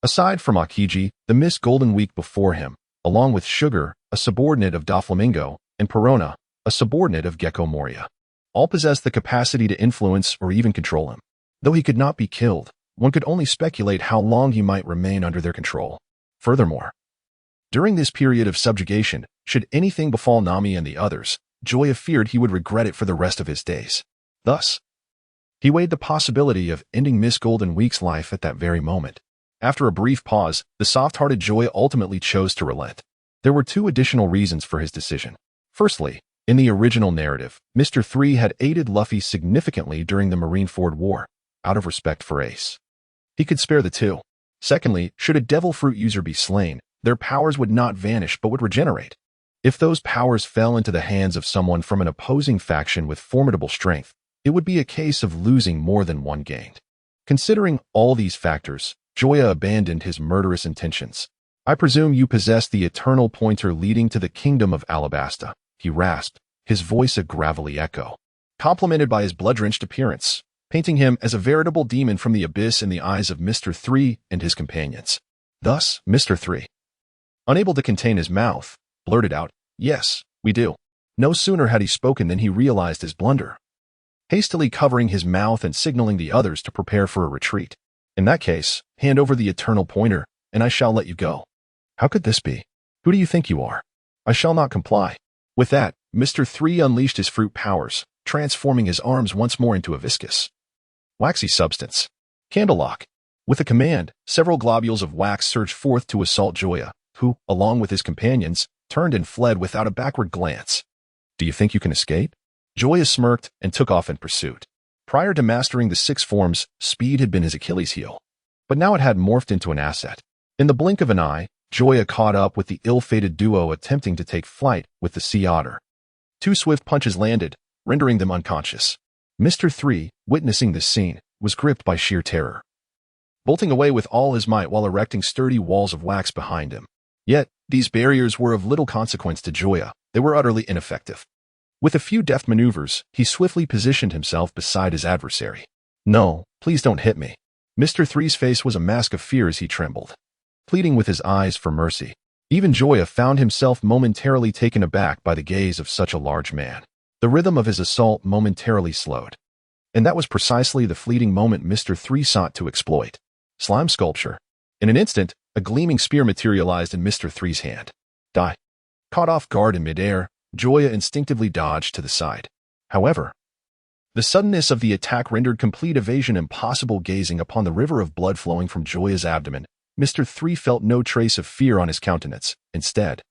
Aside from Aokiji, the Miss Golden Week before him, along with Sugar, a subordinate of Doflamingo, and Perona, a subordinate of Gecko Moria, all possessed the capacity to influence or even control him. Though he could not be killed, one could only speculate how long he might remain under their control. Furthermore, during this period of subjugation, should anything befall Nami and the others, Joya feared he would regret it for the rest of his days. Thus, he weighed the possibility of ending Miss Golden Week's life at that very moment. After a brief pause, the soft-hearted Joya ultimately chose to relent. There were two additional reasons for his decision. Firstly, in the original narrative, Mr. 3 had aided Luffy significantly during the Marineford War, out of respect for Ace. He could spare the two. Secondly, should a devil fruit user be slain, their powers would not vanish but would regenerate. If those powers fell into the hands of someone from an opposing faction with formidable strength, it would be a case of losing more than one gained. Considering all these factors, Joya abandoned his murderous intentions. "I presume you possess the eternal pointer leading to the kingdom of Alabasta," he rasped, his voice a gravelly echo, complemented by his blood-drenched appearance, painting him as a veritable demon from the abyss in the eyes of Mr. 3 and his companions. Thus, Mr. 3, unable to contain his mouth, blurted out, "Yes, we do." No sooner had he spoken than he realized his blunder, hastily covering his mouth and signaling the others to prepare for a retreat. "In that case, hand over the eternal pointer, and I shall let you go." "How could this be? Who do you think you are?" "I shall not comply." With that, Mr. 3 unleashed his fruit powers, transforming his arms once more into a viscous, waxy substance. Candlelock. With a command, several globules of wax surged forth to assault Joya, who, along with his companions, turned and fled without a backward glance. "Do you think you can escape?" Joya smirked and took off in pursuit. Prior to mastering the 6 forms, speed had been his Achilles heel, but now it had morphed into an asset. In the blink of an eye, Joya caught up with the ill-fated duo attempting to take flight with the sea otter. 2 swift punches landed, rendering them unconscious. Mr. 3, witnessing this scene, was gripped by sheer terror, bolting away with all his might while erecting sturdy walls of wax behind him. Yet, these barriers were of little consequence to Joya. They were utterly ineffective. With a few deft maneuvers, he swiftly positioned himself beside his adversary. "No, please don't hit me." Mr. 3's face was a mask of fear as he trembled, pleading with his eyes for mercy. Even Joya found himself momentarily taken aback by the gaze of such a large man. The rhythm of his assault momentarily slowed. And that was precisely the fleeting moment Mr. 3 sought to exploit. Slime sculpture. In an instant, a gleaming spear materialized in Mr. 3's hand. Die. Caught off guard in midair, Joya instinctively dodged to the side. However, the suddenness of the attack rendered complete evasion impossible. Gazing upon the river of blood flowing from Joya's abdomen, Mr. 3 felt no trace of fear on his countenance. Instead,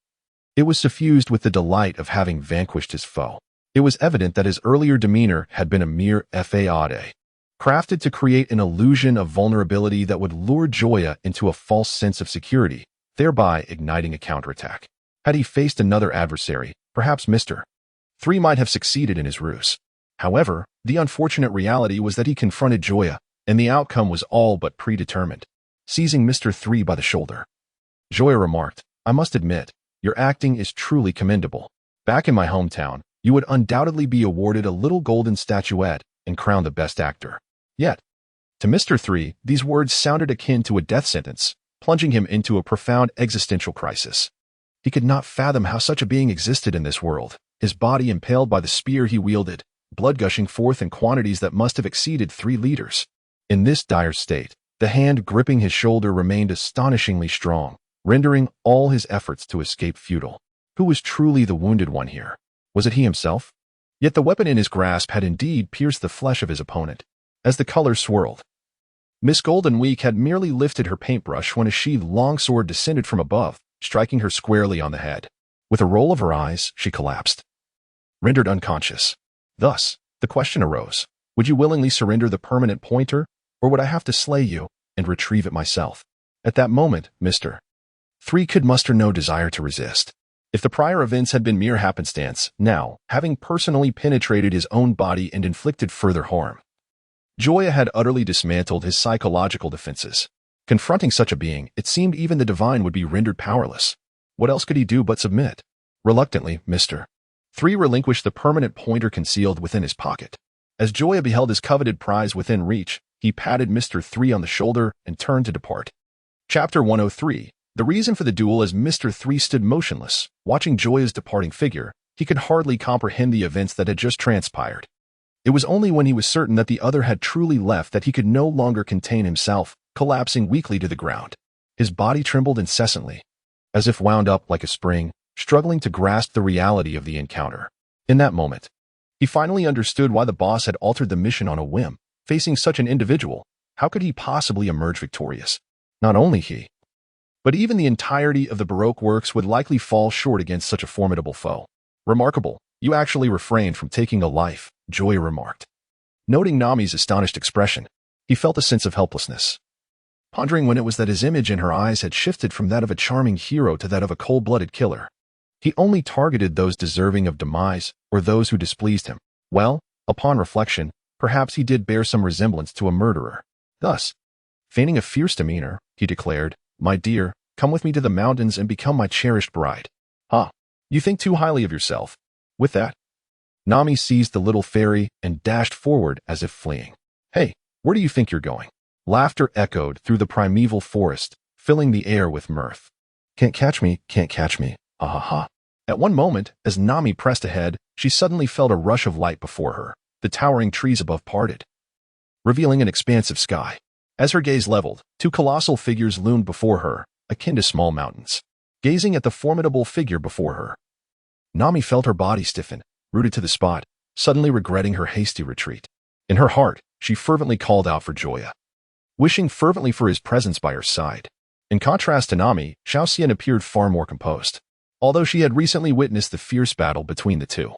it was suffused with the delight of having vanquished his foe. It was evident that his earlier demeanor had been a mere fade, crafted to create an illusion of vulnerability that would lure Joya into a false sense of security, thereby igniting a counterattack. Had he faced another adversary, perhaps Mr. 3 might have succeeded in his ruse. However, the unfortunate reality was that he confronted Joya, and the outcome was all but predetermined. Seizing Mr. 3 by the shoulder, Joya remarked, "I must admit, your acting is truly commendable. Back in my hometown, you would undoubtedly be awarded a little golden statuette and crowned the best actor." Yet, to Mr. 3, these words sounded akin to a death sentence, plunging him into a profound existential crisis. He could not fathom how such a being existed in this world, his body impaled by the spear he wielded, blood gushing forth in quantities that must have exceeded 3 liters. In this dire state, the hand gripping his shoulder remained astonishingly strong, rendering all his efforts to escape futile. Who was truly the wounded one here? Was it he himself? Yet the weapon in his grasp had indeed pierced the flesh of his opponent. As the colors swirled, Miss Golden Week had merely lifted her paintbrush when a sheathed longsword descended from above, striking her squarely on the head. With a roll of her eyes, she collapsed, rendered unconscious. Thus, the question arose, would you willingly surrender the permanent pointer, or would I have to slay you and retrieve it myself? At that moment, Mr. 3 could muster no desire to resist. If the prior events had been mere happenstance, now, having personally penetrated his own body and inflicted further harm, Joya had utterly dismantled his psychological defenses. Confronting such a being, it seemed even the divine would be rendered powerless. What else could he do but submit? Reluctantly, Mr. 3 relinquished the permanent pointer concealed within his pocket. As Joya beheld his coveted prize within reach, he patted Mr. 3 on the shoulder and turned to depart. Chapter 103. The reason for the duel. As Mr. 3 stood motionless, watching Joya's departing figure, he could hardly comprehend the events that had just transpired. It was only when he was certain that the other had truly left that he could no longer contain himself, collapsing weakly to the ground. His body trembled incessantly, as if wound up like a spring, struggling to grasp the reality of the encounter. In that moment, he finally understood why the boss had altered the mission on a whim. Facing such an individual, how could he possibly emerge victorious? Not only he, but even the entirety of the Baroque works would likely fall short against such a formidable foe. Remarkable, you actually refrained from taking a life, Joya remarked. Noting Nami's astonished expression, he felt a sense of helplessness, pondering when it was that his image in her eyes had shifted from that of a charming hero to that of a cold-blooded killer. He only targeted those deserving of demise or those who displeased him. Well, upon reflection, perhaps he did bear some resemblance to a murderer. Thus, feigning a fierce demeanor, he declared, "My dear, come with me to the mountains and become my cherished bride." "Ah, you think too highly of yourself." With that, Nami seized the little fairy and dashed forward as if fleeing. "Hey, where do you think you're going?" Laughter echoed through the primeval forest, filling the air with mirth. "Can't catch me, can't catch me, ha ha ha." At one moment, as Nami pressed ahead, she suddenly felt a rush of light before her. The towering trees above parted, revealing an expansive sky. As her gaze leveled, 2 colossal figures loomed before her, akin to small mountains. Gazing at the formidable figure before her, Nami felt her body stiffen, rooted to the spot, suddenly regretting her hasty retreat. In her heart, she fervently called out for Joya, wishing fervently for his presence by her side. In contrast to Nami, Xiaoxian appeared far more composed. Although she had recently witnessed the fierce battle between the two,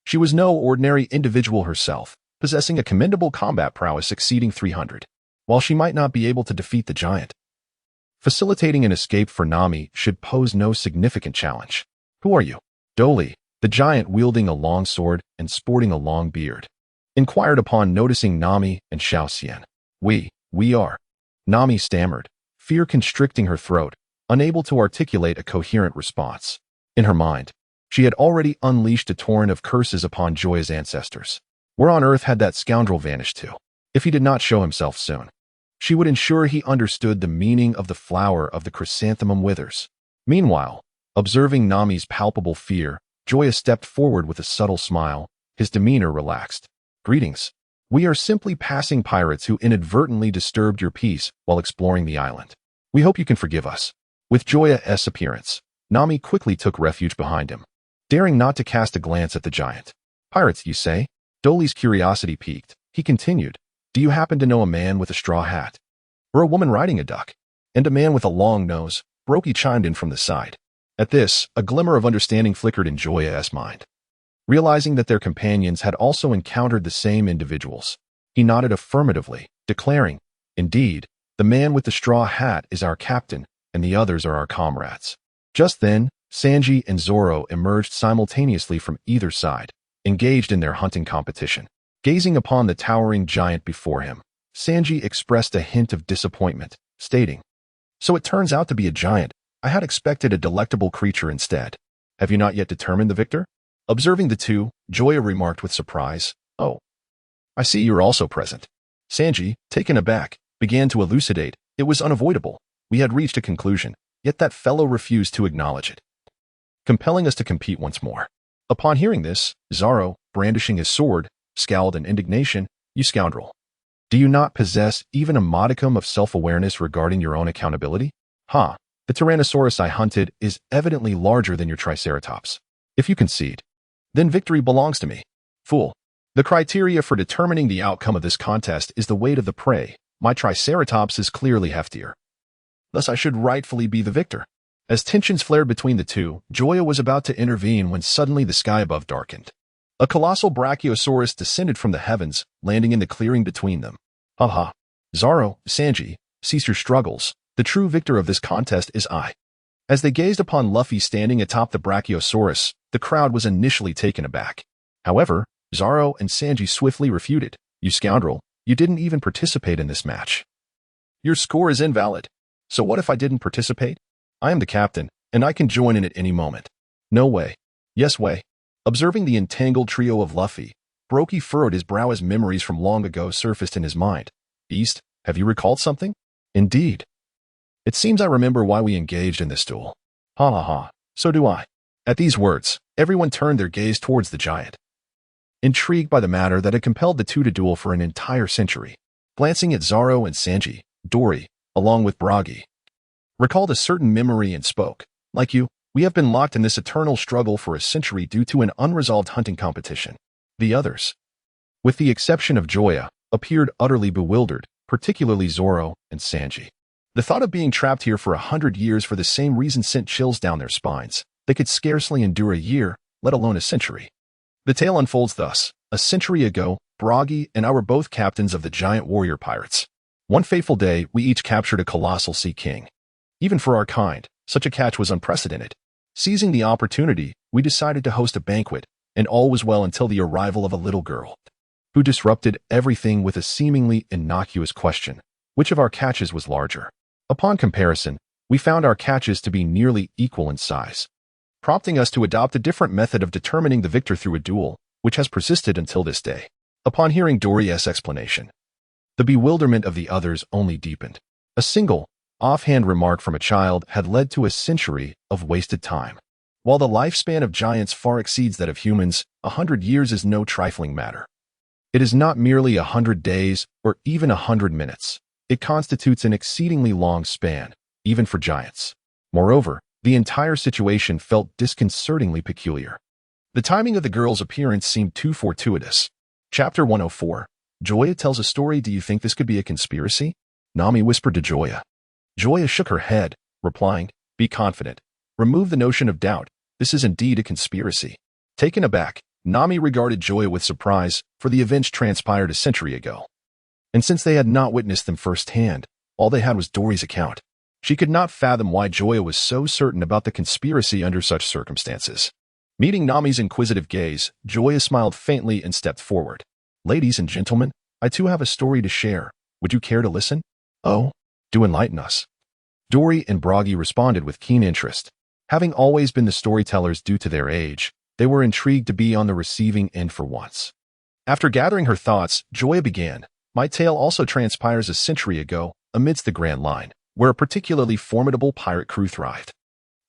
she was no ordinary individual herself, possessing a commendable combat prowess exceeding 300. While she might not be able to defeat the giant, facilitating an escape for Nami should pose no significant challenge. "Who are you?" Doli, the giant wielding a long sword and sporting a long beard, inquired upon noticing Nami and Xiaoxian. We are," Nami stammered, fear constricting her throat, unable to articulate a coherent response. In her mind, she had already unleashed a torrent of curses upon Joya's ancestors. Where on earth had that scoundrel vanished to? If he did not show himself soon, she would ensure he understood the meaning of the flower of the chrysanthemum withers. Meanwhile, observing Nami's palpable fear, Joya stepped forward with a subtle smile, his demeanor relaxed. "Greetings. We are simply passing pirates who inadvertently disturbed your peace while exploring the island. We hope you can forgive us." With Joya's appearance, Nami quickly took refuge behind him, daring not to cast a glance at the giant. "Pirates, you say?" Doli's curiosity piqued. He continued, "Do you happen to know a man with a straw hat? Or a woman riding a duck? And a man with a long nose?" Baroque chimed in from the side. At this, a glimmer of understanding flickered in Joya's mind. Realizing that their companions had also encountered the same individuals, he nodded affirmatively, declaring, "Indeed, the man with the straw hat is our captain, and the others are our comrades." Just then, Sanji and Zoro emerged simultaneously from either side, engaged in their hunting competition. Gazing upon the towering giant before him, Sanji expressed a hint of disappointment, stating, "So it turns out to be a giant. I had expected a delectable creature instead. Have you not yet determined the victor?" Observing the two, Joya remarked with surprise, "Oh, I see you're also present." Sanji, taken aback, began to elucidate. It was unavoidable. We had reached a conclusion, yet that fellow refused to acknowledge it, compelling us to compete once more. Upon hearing this, Zoro, brandishing his sword, scowled in indignation. "You scoundrel. Do you not possess even a modicum of self-awareness regarding your own accountability? The Tyrannosaurus I hunted is evidently larger than your Triceratops. If you concede, then victory belongs to me. Fool. The criteria for determining the outcome of this contest is the weight of the prey. My Triceratops is clearly heftier. Thus I should rightfully be the victor." As tensions flared between the two, Joya was about to intervene when suddenly the sky above darkened. A colossal Brachiosaurus descended from the heavens, landing in the clearing between them. Zoro, Sanji, cease your struggles. The true victor of this contest is I. As they gazed upon Luffy standing atop the Brachiosaurus, the crowd was initially taken aback. However, Zoro and Sanji swiftly refuted. "You scoundrel, you didn't even participate in this match. Your score is invalid. So what if I didn't participate? I am the captain, and I can join in at any moment." "No way." "Yes way." Observing the entangled trio of Luffy, Baroque furrowed his brow as memories from long ago surfaced in his mind. "Beast, have you recalled something?" "Indeed. It seems I remember why we engaged in this duel." So do I." At these words, everyone turned their gaze towards the giant, intrigued by the matter that had compelled the two to duel for an entire century. Glancing at Zoro and Sanji, Dory, along with Buggy, recalled a certain memory and spoke, "Like you, we have been locked in this eternal struggle for a century due to an unresolved hunting competition." The others, with the exception of Joya, appeared utterly bewildered, particularly Zoro and Sanji. The thought of being trapped here for 100 years for the same reason sent chills down their spines. They could scarcely endure a year, let alone a century. The tale unfolds thus. A century ago, Buggy and I were both captains of the giant warrior pirates. One fateful day, we each captured a colossal sea king. Even for our kind, such a catch was unprecedented. Seizing the opportunity, we decided to host a banquet, and all was well until the arrival of a little girl, who disrupted everything with a seemingly innocuous question: which of our catches was larger? Upon comparison, we found our catches to be nearly equal in size, prompting us to adopt a different method of determining the victor through a duel, which has persisted until this day. Upon hearing Dory's explanation, the bewilderment of the others only deepened. A single, offhand remark from a child had led to a century of wasted time. While the lifespan of giants far exceeds that of humans, 100 years is no trifling matter. It is not merely 100 days or even 100 minutes. It constitutes an exceedingly long span, even for giants. Moreover, the entire situation felt disconcertingly peculiar. The timing of the girl's appearance seemed too fortuitous. Chapter 104. Joya tells a story. "Do you think this could be a conspiracy?" Nami whispered to Joya. Joya shook her head, replying, "Be confident. Remove the notion of doubt. This is indeed a conspiracy." Taken aback, Nami regarded Joya with surprise, for the events transpired a century ago. And since they had not witnessed them firsthand, all they had was Dory's account. She could not fathom why Joya was so certain about the conspiracy under such circumstances. Meeting Nami's inquisitive gaze, Joya smiled faintly and stepped forward. "Ladies and gentlemen, I too have a story to share. Would you care to listen?" "Oh, do enlighten us." Dory and Buggy responded with keen interest. Having always been the storytellers due to their age, they were intrigued to be on the receiving end for once. After gathering her thoughts, Joya began. "My tale also transpires a century ago, amidst the Grand Line, where a particularly formidable pirate crew thrived.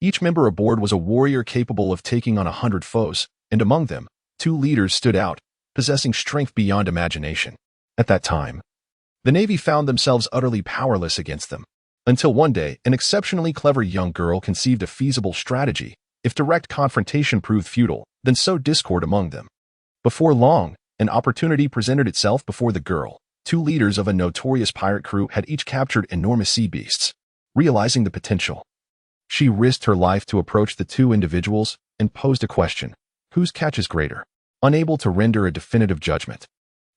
Each member aboard was a warrior capable of taking on 100 foes, and among them, 2 leaders stood out, possessing strength beyond imagination. At that time, the Navy found themselves utterly powerless against them, until one day an exceptionally clever young girl conceived a feasible strategy. If direct confrontation proved futile, then sow discord among them. Before long, an opportunity presented itself before the girl. 2 leaders of a notorious pirate crew had each captured enormous sea beasts. Realizing the potential, she risked her life to approach the 2 individuals and posed a question: whose catch is greater? Unable to render a definitive judgment,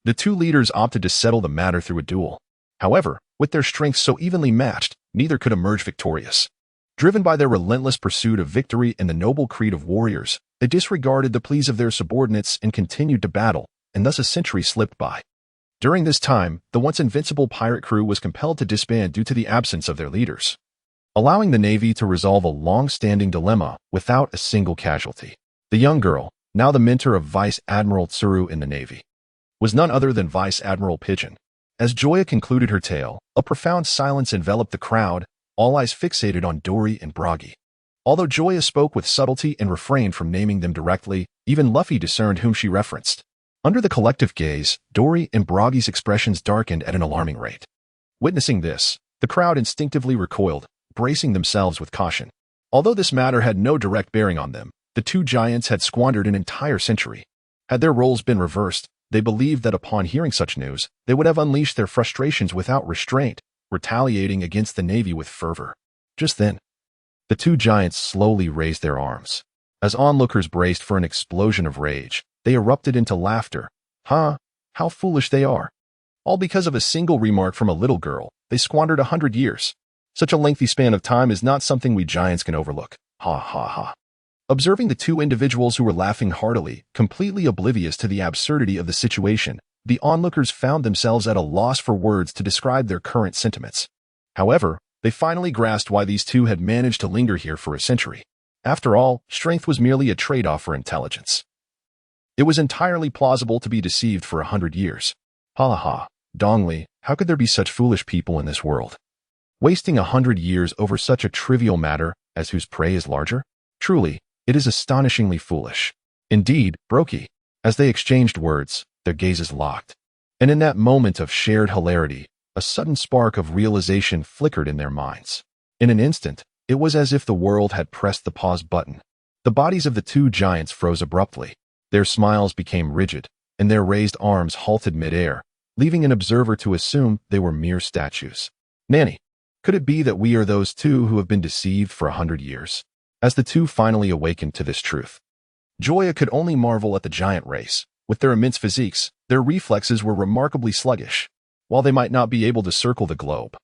the 2 leaders opted to settle the matter through a duel. However, with their strengths so evenly matched, neither could emerge victorious. Driven by their relentless pursuit of victory and the noble creed of warriors, they disregarded the pleas of their subordinates and continued to battle, and thus a century slipped by. During this time, the once invincible pirate crew was compelled to disband due to the absence of their leaders, allowing the Navy to resolve a long-standing dilemma without a single casualty. The young girl, now the mentor of Vice Admiral Tsuru in the Navy, was none other than Vice Admiral Pigeon. As Joya concluded her tale, a profound silence enveloped the crowd, all eyes fixated on Dory and Buggy. Although Joya spoke with subtlety and refrained from naming them directly, even Luffy discerned whom she referenced. Under the collective gaze, Dory and Buggy's expressions darkened at an alarming rate. Witnessing this, the crowd instinctively recoiled, bracing themselves with caution. Although this matter had no direct bearing on them, the two giants had squandered an entire century. Had their roles been reversed, they believed that upon hearing such news, they would have unleashed their frustrations without restraint, retaliating against the Navy with fervor. Just then, the two giants slowly raised their arms. As onlookers braced for an explosion of rage, they erupted into laughter. Huh? How foolish they are. All because of a single remark from a little girl, they squandered 100 years. Such a lengthy span of time is not something we giants can overlook. Ha ha ha. Observing the two individuals who were laughing heartily, completely oblivious to the absurdity of the situation, the onlookers found themselves at a loss for words to describe their current sentiments. However, they finally grasped why these two had managed to linger here for a century. After all, strength was merely a trade-off for intelligence. It was entirely plausible to be deceived for 100 years. Ha ha. Dongli, how could there be such foolish people in this world? Wasting 100 years over such a trivial matter as whose prey is larger? Truly, it is astonishingly foolish. Indeed, Baroque. As they exchanged words, their gazes locked. And in that moment of shared hilarity, a sudden spark of realization flickered in their minds. In an instant, it was as if the world had pressed the pause button. The bodies of the two giants froze abruptly. Their smiles became rigid, and their raised arms halted midair, leaving an observer to assume they were mere statues. Nani, could it be that we are those two who have been deceived for 100 years? As the two finally awakened to this truth, Joya could only marvel at the giant race. With their immense physiques, their reflexes were remarkably sluggish. While they might not be able to circle the globe,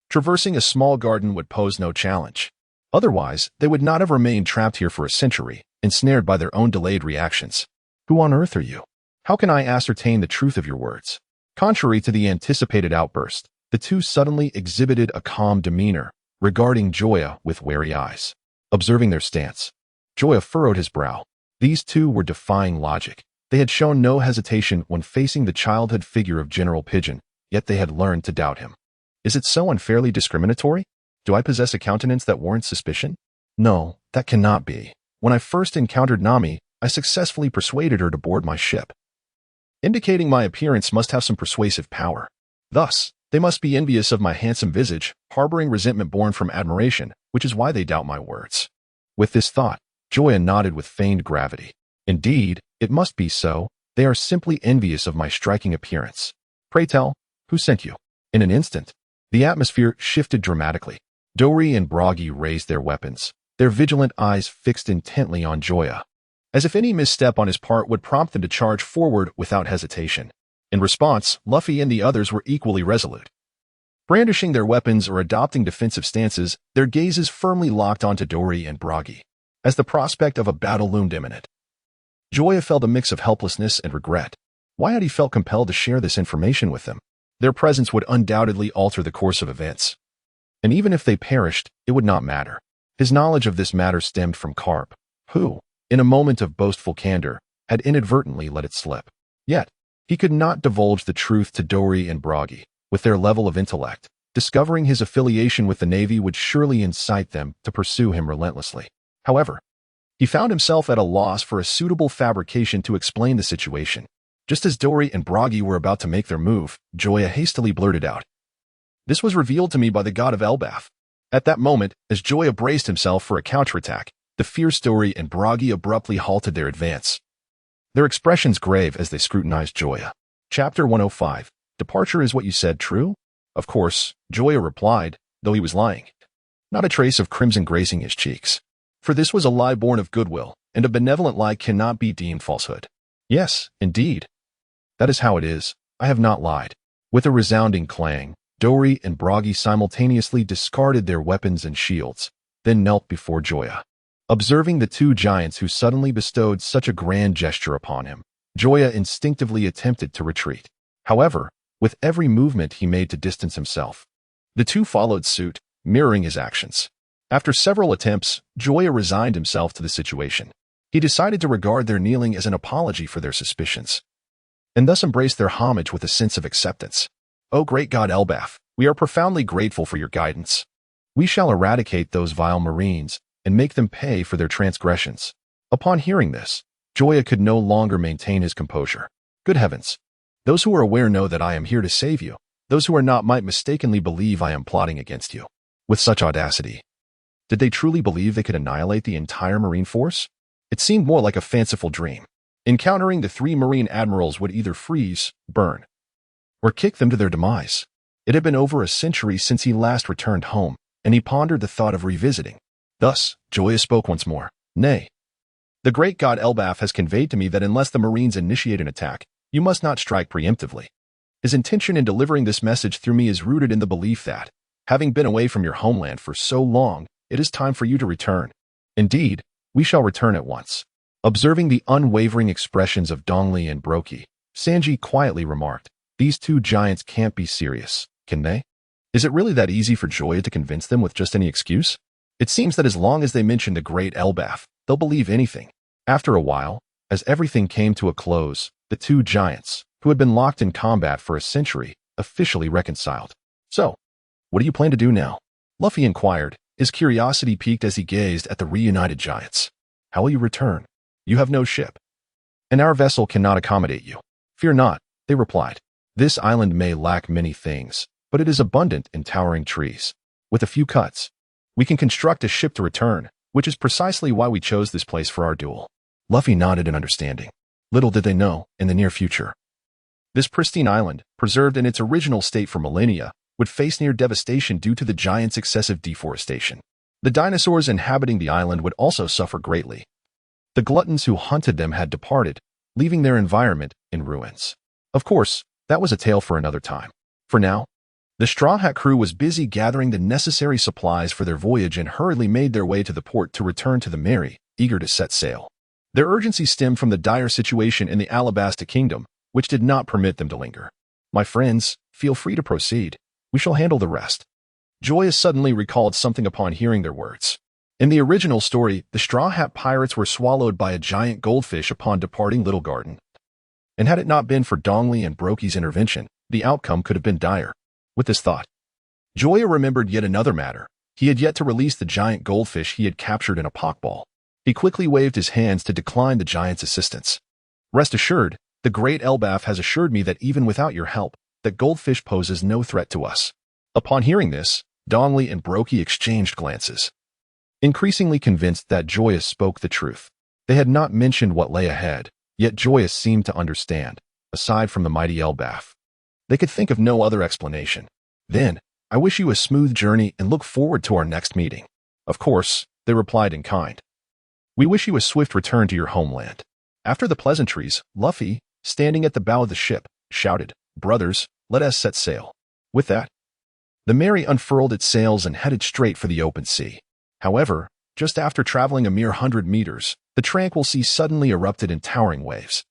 traversing a small garden would pose no challenge. Otherwise, they would not have remained trapped here for a century, ensnared by their own delayed reactions. Who on earth are you? How can I ascertain the truth of your words? Contrary to the anticipated outburst, the two suddenly exhibited a calm demeanor, regarding Joya with wary eyes. Observing their stance, Joya furrowed his brow. These two were defying logic. They had shown no hesitation when facing the childhood figure of General Pigeon, yet they had learned to doubt him. Is it so unfairly discriminatory? Do I possess a countenance that warrants suspicion? No, that cannot be. When I first encountered Nami, I successfully persuaded her to board my ship. Indicating my appearance must have some persuasive power. Thus, they must be envious of my handsome visage, harboring resentment born from admiration, which is why they doubt my words. With this thought, Joya nodded with feigned gravity. Indeed, it must be so. They are simply envious of my striking appearance. Pray tell, who sent you? In an instant, the atmosphere shifted dramatically. Dory and Buggy raised their weapons, their vigilant eyes fixed intently on Joya, as if any misstep on his part would prompt them to charge forward without hesitation. In response, Luffy and the others were equally resolute. Brandishing their weapons or adopting defensive stances, their gazes firmly locked onto Dory and Buggy, as the prospect of a battle loomed imminent. Joya felt a mix of helplessness and regret. Why had he felt compelled to share this information with them? Their presence would undoubtedly alter the course of events. And even if they perished, it would not matter. His knowledge of this matter stemmed from Garp, who, in a moment of boastful candor, had inadvertently let it slip. Yet, he could not divulge the truth to Dory and Buggy. With their level of intellect, discovering his affiliation with the Navy would surely incite them to pursue him relentlessly. However, he found himself at a loss for a suitable fabrication to explain the situation. Just as Dory and Buggy were about to make their move, Joya hastily blurted out, "This was revealed to me by the god of Elbaf." At that moment, as Joya braced himself for a counterattack, the fierce Dory and Buggy abruptly halted their advance, their expressions grave as they scrutinized Joya. Chapter 105. Departure is what you said true? Of course, Joya replied, though he was lying. Not a trace of crimson gracing his cheeks. For this was a lie born of goodwill, and a benevolent lie cannot be deemed falsehood. Yes, indeed. That is how it is. I have not lied. With a resounding clang, Dory and Buggy simultaneously discarded their weapons and shields, then knelt before Joya. Observing the two giants who suddenly bestowed such a grand gesture upon him, Joya instinctively attempted to retreat. However, with every movement he made to distance himself, the two followed suit, mirroring his actions. After several attempts, Joya resigned himself to the situation. He decided to regard their kneeling as an apology for their suspicions, and thus embraced their homage with a sense of acceptance. "O great god Elbaf, we are profoundly grateful for your guidance. We shall eradicate those vile marines and make them pay for their transgressions." Upon hearing this, Joya could no longer maintain his composure. "Good heavens! Those who are aware know that I am here to save you. Those who are not might mistakenly believe I am plotting against you." With such audacity, did they truly believe they could annihilate the entire Marine force? It seemed more like a fanciful dream. Encountering the three Marine admirals would either freeze, burn, or kick them to their demise. It had been over a century since he last returned home, and he pondered the thought of revisiting. Thus, Joya spoke once more. "Nay. The great god Elbaf has conveyed to me that unless the Marines initiate an attack, you must not strike preemptively. His intention in delivering this message through me is rooted in the belief that, having been away from your homeland for so long, it is time for you to return. Indeed, we shall return at once." Observing the unwavering expressions of Dongli and Baroque, Sanji quietly remarked, "These two giants can't be serious, can they? Is it really that easy for Joya to convince them with just any excuse? It seems that as long as they mention the great Elbaf, they'll believe anything." After a while, as everything came to a close, the two giants, who had been locked in combat for a century, officially reconciled. "So, what do you plan to do now?" Luffy inquired, his curiosity piqued as he gazed at the reunited giants. "How will you return? You have no ship, and our vessel cannot accommodate you." "Fear not," they replied. "This island may lack many things, but it is abundant in towering trees. With a few cuts, we can construct a ship to return, which is precisely why we chose this place for our duel." Luffy nodded in understanding. Little did they know, in the near future, this pristine island, preserved in its original state for millennia, would face near devastation due to the giants' excessive deforestation. The dinosaurs inhabiting the island would also suffer greatly. The gluttons who hunted them had departed, leaving their environment in ruins. Of course, that was a tale for another time. For now, the Straw Hat crew was busy gathering the necessary supplies for their voyage and hurriedly made their way to the port to return to the Mary, eager to set sail. Their urgency stemmed from the dire situation in the Alabasta kingdom, which did not permit them to linger. "My friends, feel free to proceed. We shall handle the rest." Joya suddenly recalled something upon hearing their words. In the original story, the Straw Hat pirates were swallowed by a giant goldfish upon departing Little Garden. And had it not been for Dongli and Baroque's intervention, the outcome could have been dire. With this thought, Joya remembered yet another matter. He had yet to release the giant goldfish he had captured in a pokeball. He quickly waved his hands to decline the giant's assistance. "Rest assured, the great Elbaf has assured me that even without your help, that goldfish poses no threat to us." Upon hearing this, Dongli and Baroque exchanged glances, increasingly convinced that Joya spoke the truth. They had not mentioned what lay ahead, yet Joya seemed to understand. Aside from the mighty Elbaf, they could think of no other explanation. "Then, I wish you a smooth journey and look forward to our next meeting." "Of course," they replied in kind. "We wish you a swift return to your homeland." After the pleasantries, Luffy, standing at the bow of the ship, shouted, "Brothers, let us set sail." With that, the Mary unfurled its sails and headed straight for the open sea. However, just after traveling a mere 100 meters, the tranquil sea suddenly erupted in towering waves.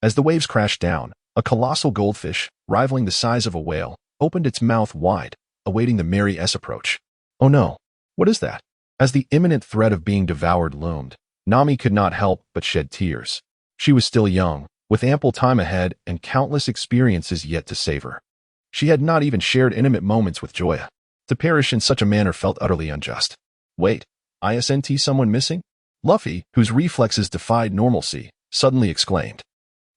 As the waves crashed down, a colossal goldfish, rivaling the size of a whale, opened its mouth wide, awaiting the Mary's approach. "Oh no, what is that?" As the imminent threat of being devoured loomed, Nami could not help but shed tears. She was still young, with ample time ahead and countless experiences yet to savor. She had not even shared intimate moments with Joya. To perish in such a manner felt utterly unjust. "Wait, isn't someone missing?" Luffy, whose reflexes defied normalcy, suddenly exclaimed.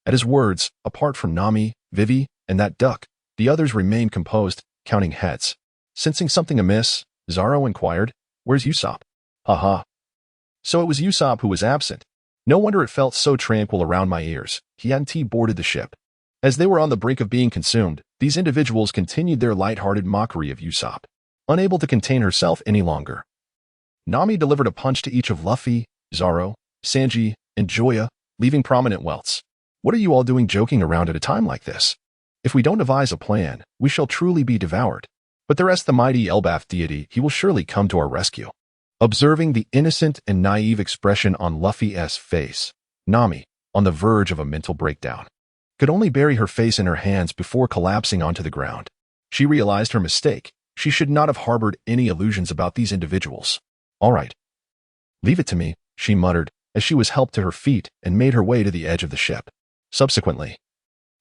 At his words, apart from Nami, Vivi, and that duck, the others remained composed, counting heads. Sensing something amiss, Zoro inquired, "Where's Usopp?" "Ha." So it was Usopp who was absent. No wonder it felt so tranquil around my ears. He hadn't boarded the ship. As they were on the brink of being consumed, these individuals continued their light-hearted mockery of Usopp. Unable to contain herself any longer, Nami delivered a punch to each of Luffy, Zoro, Sanji, and Joya, leaving prominent welts. "What are you all doing joking around at a time like this? If we don't devise a plan, we shall truly be devoured. But there is the mighty Elbaf deity, he will surely come to our rescue." Observing the innocent and naive expression on Luffy's face, Nami, on the verge of a mental breakdown, could only bury her face in her hands before collapsing onto the ground. She realized her mistake. She should not have harbored any illusions about these individuals. All right. Leave it to me, she muttered, as she was helped to her feet and made her way to the edge of the ship. Subsequently,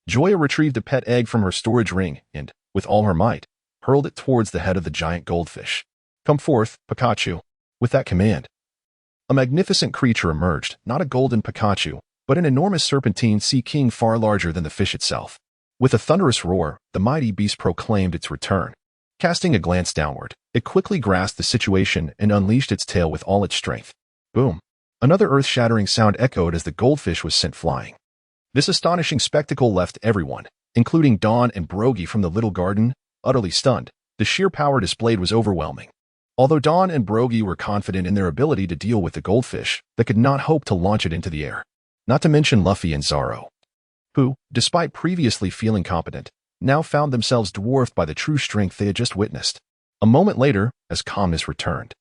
Joya retrieved a pet egg from her storage ring and, with all her might, hurled it towards the head of the giant goldfish. Come forth, Pikachu. With that command, a magnificent creature emerged, not a golden Pikachu, but an enormous serpentine sea king far larger than the fish itself. With a thunderous roar, the mighty beast proclaimed its return. Casting a glance downward, it quickly grasped the situation and unleashed its tail with all its strength. Boom! Another earth-shattering sound echoed as the goldfish was sent flying. This astonishing spectacle left everyone, including Dawn and Buggy from the little garden, utterly stunned. The sheer power displayed was overwhelming. Although Dawn and Buggy were confident in their ability to deal with the goldfish, they could not hope to launch it into the air. Not to mention Luffy and Zoro, who, despite previously feeling competent, now found themselves dwarfed by the true strength they had just witnessed. A moment later, as calmness returned,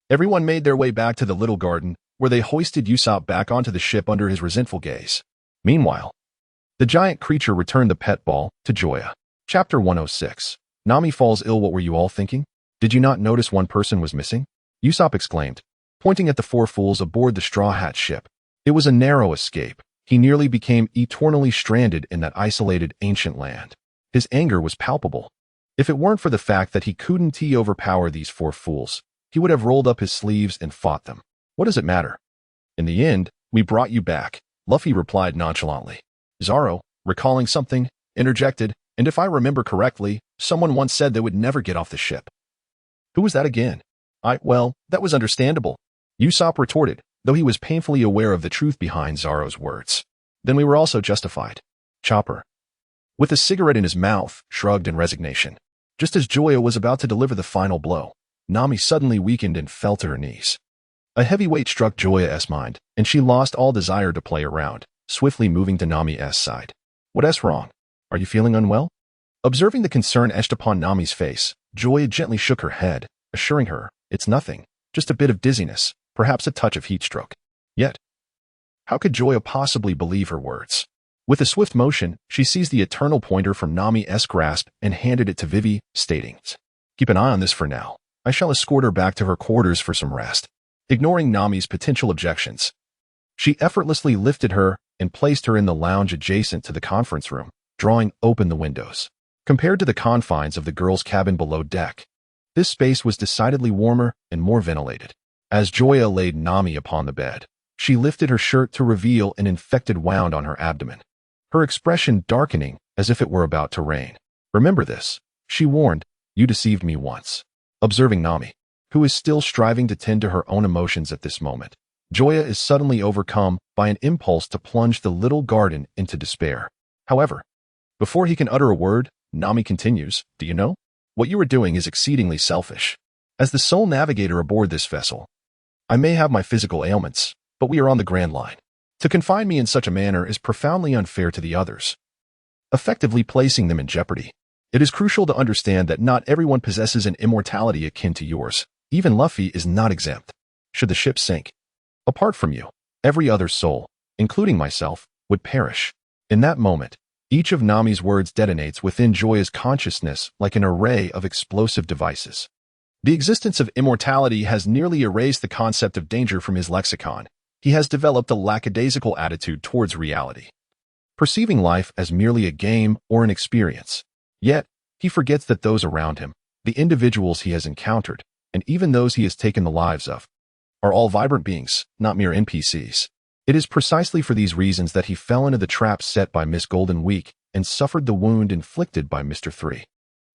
everyone made their way back to the little garden, where they hoisted Usopp back onto the ship under his resentful gaze. Meanwhile, the giant creature returned the pet ball to Joya. Chapter 106. Nami falls ill. What were you all thinking? Did you not notice one person was missing? Usopp exclaimed, pointing at the four fools aboard the Straw Hat ship. It was a narrow escape. He nearly became eternally stranded in that isolated ancient land. His anger was palpable. If it weren't for the fact that he couldn't overpower these four fools, he would have rolled up his sleeves and fought them. What does it matter? In the end, we brought you back, Luffy replied nonchalantly. Zoro, recalling something, interjected, and if I remember correctly, someone once said they would never get off the ship. Who was that again? Well, that was understandable, Usopp retorted, though he was painfully aware of the truth behind Zoro's words. Then we were also justified. Chopper, with a cigarette in his mouth, shrugged in resignation. Just as Joya was about to deliver the final blow, Nami suddenly weakened and fell to her knees. A heavy weight struck Joya's mind, and she lost all desire to play around, swiftly moving to Nami's side. What's wrong? Are you feeling unwell? Observing the concern etched upon Nami's face, Joya gently shook her head, assuring her, it's nothing, just a bit of dizziness, perhaps a touch of heat stroke. Yet, how could Joya possibly believe her words? With a swift motion, she seized the eternal pointer from Nami's grasp and handed it to Vivi, stating, keep an eye on this for now. I shall escort her back to her quarters for some rest. Ignoring Nami's potential objections, she effortlessly lifted her and placed her in the lounge adjacent to the conference room, drawing open the windows. Compared to the confines of the girls' cabin below deck, this space was decidedly warmer and more ventilated. As Joya laid Nami upon the bed, she lifted her shirt to reveal an infected wound on her abdomen, her expression darkening as if it were about to rain. Remember this, she warned, you deceived me once. Observing Nami, who is still striving to tend to her own emotions at this moment, Joya is suddenly overcome by an impulse to plunge the little garden into despair. However, before he can utter a word, Nami continues, do you know? What you are doing is exceedingly selfish. As the sole navigator aboard this vessel, I may have my physical ailments, but we are on the Grand Line. To confine me in such a manner is profoundly unfair to the others, effectively placing them in jeopardy. It is crucial to understand that not everyone possesses an immortality akin to yours. Even Luffy is not exempt. Should the ship sink, apart from you, every other soul, including myself, would perish. In that moment, each of Nami's words detonates within Joya's consciousness like an array of explosive devices. The existence of immortality has nearly erased the concept of danger from his lexicon. He has developed a lackadaisical attitude towards reality, perceiving life as merely a game or an experience. Yet, he forgets that those around him, the individuals he has encountered, and even those he has taken the lives of, are all vibrant beings, not mere NPCs. It is precisely for these reasons that he fell into the trap set by Miss Golden Week and suffered the wound inflicted by Mr. 3.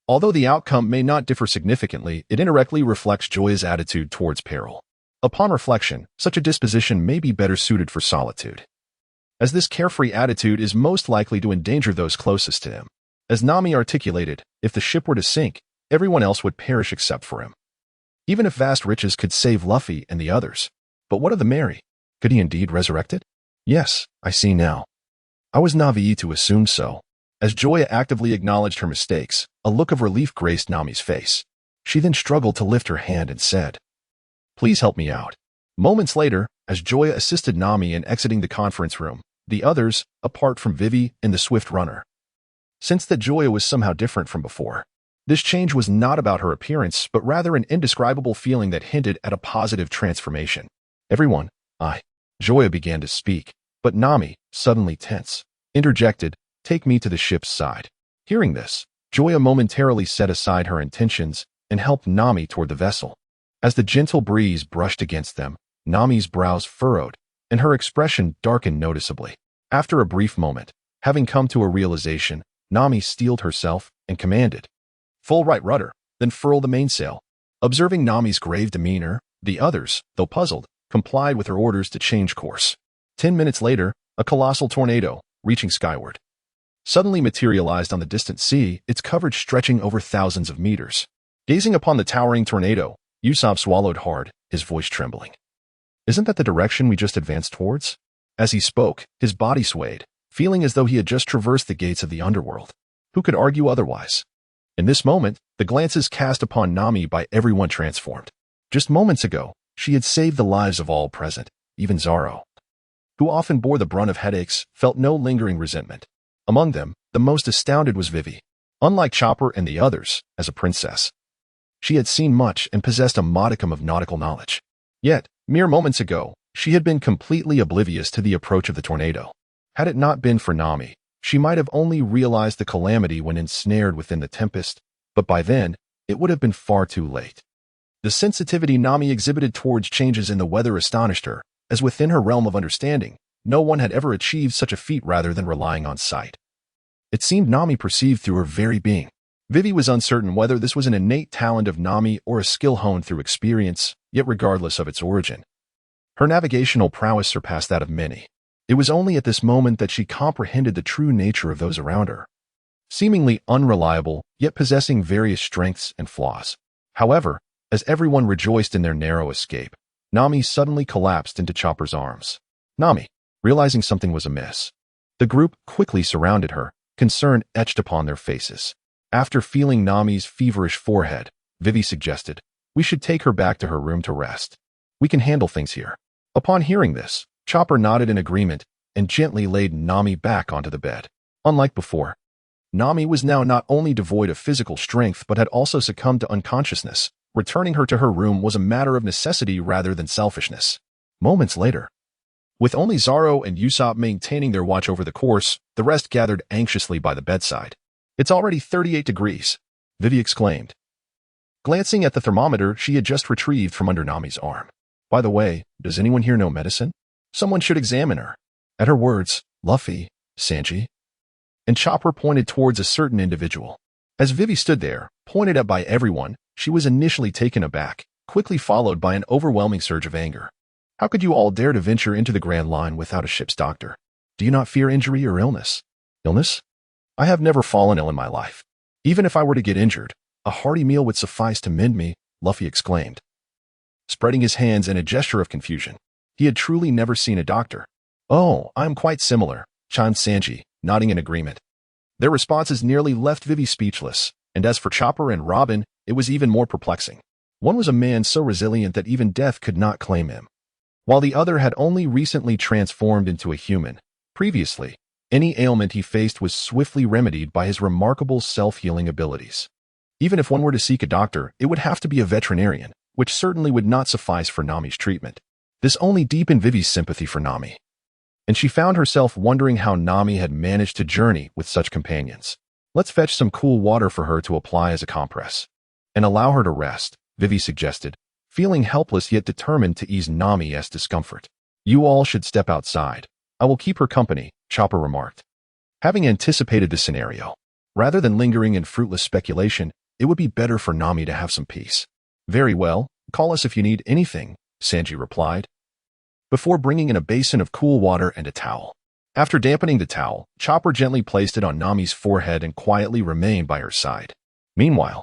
Although the outcome may not differ significantly, it indirectly reflects Joya's attitude towards peril. Upon reflection, such a disposition may be better suited for solitude, as this carefree attitude is most likely to endanger those closest to him. As Nami articulated, if the ship were to sink, everyone else would perish except for him. Even if vast riches could save Luffy and the others. But what of the Mary? Could he indeed resurrect it? Yes, I see now. I was naive to assume so. As Joya actively acknowledged her mistakes, a look of relief graced Nami's face. She then struggled to lift her hand and said, please help me out. Moments later, as Joya assisted Nami in exiting the conference room, the others, apart from Vivi and the Swift Runner. Since that Joya was somehow different from before. This change was not about her appearance, but rather an indescribable feeling that hinted at a positive transformation. Everyone, Joya began to speak, but Nami, suddenly tense, interjected, "Take me to the ship's side." Hearing this, Joya momentarily set aside her intentions and helped Nami toward the vessel. As the gentle breeze brushed against them, Nami's brows furrowed, and her expression darkened noticeably. After a brief moment, having come to a realization, Nami steeled herself and commanded, "Full right rudder, then furl the mainsail." Observing Nami's grave demeanor, the others, though puzzled, complied with her orders to change course. 10 minutes later, a colossal tornado, reaching skyward, suddenly materialized on the distant sea, its coverage stretching over thousands of meters. Gazing upon the towering tornado, Usopp swallowed hard, his voice trembling. "Isn't that the direction we just advanced towards?" As he spoke, his body swayed, feeling as though he had just traversed the gates of the underworld. Who could argue otherwise? In this moment, the glances cast upon Nami by everyone transformed. Just moments ago, she had saved the lives of all present, even Zoro, who often bore the brunt of headaches, felt no lingering resentment. Among them, the most astounded was Vivi. Unlike Chopper and the others, as a princess, she had seen much and possessed a modicum of nautical knowledge. Yet, mere moments ago, she had been completely oblivious to the approach of the tornado. Had it not been for Nami, she might have only realized the calamity when ensnared within the tempest, but by then, it would have been far too late. The sensitivity Nami exhibited towards changes in the weather astonished her, as within her realm of understanding, no one had ever achieved such a feat rather than relying on sight. It seemed Nami perceived through her very being. Vivi was uncertain whether this was an innate talent of Nami or a skill honed through experience, yet regardless of its origin, her navigational prowess surpassed that of many. It was only at this moment that she comprehended the true nature of those around her, seemingly unreliable, yet possessing various strengths and flaws. However, as everyone rejoiced in their narrow escape, Nami suddenly collapsed into Chopper's arms. Nami, realizing something was amiss, the group quickly surrounded her, concern etched upon their faces. After feeling Nami's feverish forehead, Vivi suggested, "We should take her back to her room to rest. We can handle things here." Upon hearing this, Chopper nodded in agreement and gently laid Nami back onto the bed. Unlike before, Nami was now not only devoid of physical strength but had also succumbed to unconsciousness. Returning her to her room was a matter of necessity rather than selfishness. Moments later, with only Zoro and Usopp maintaining their watch over the course, the rest gathered anxiously by the bedside. "It's already 38 degrees, Vivi exclaimed, glancing at the thermometer she had just retrieved from under Nami's arm. "By the way, does anyone here know medicine? Someone should examine her." At her words, Luffy, Sanji, and Chopper pointed towards a certain individual. As Vivi stood there, pointed at by everyone, she was initially taken aback, quickly followed by an overwhelming surge of anger. "How could you all dare to venture into the Grand Line without a ship's doctor? Do you not fear injury or illness?" "Illness? I have never fallen ill in my life. Even if I were to get injured, a hearty meal would suffice to mend me," Luffy exclaimed, spreading his hands in a gesture of confusion. He had truly never seen a doctor. "Oh, I am quite similar," chimed Sanji, nodding in agreement. Their responses nearly left Vivi speechless, and as for Chopper and Robin, it was even more perplexing. One was a man so resilient that even death could not claim him, while the other had only recently transformed into a human. Previously, any ailment he faced was swiftly remedied by his remarkable self-healing abilities. Even if one were to seek a doctor, it would have to be a veterinarian, which certainly would not suffice for Nami's treatment. This only deepened Vivi's sympathy for Nami, and she found herself wondering how Nami had managed to journey with such companions. "Let's fetch some cool water for her to apply as a compress, and allow her to rest," Vivi suggested, feeling helpless yet determined to ease Nami's discomfort. "You all should step outside. I will keep her company," Chopper remarked. Having anticipated this scenario, rather than lingering in fruitless speculation, it would be better for Nami to have some peace. "Very well, call us if you need anything," Sanji replied, before bringing in a basin of cool water and a towel. After dampening the towel, Chopper gently placed it on Nami's forehead and quietly remained by her side. Meanwhile,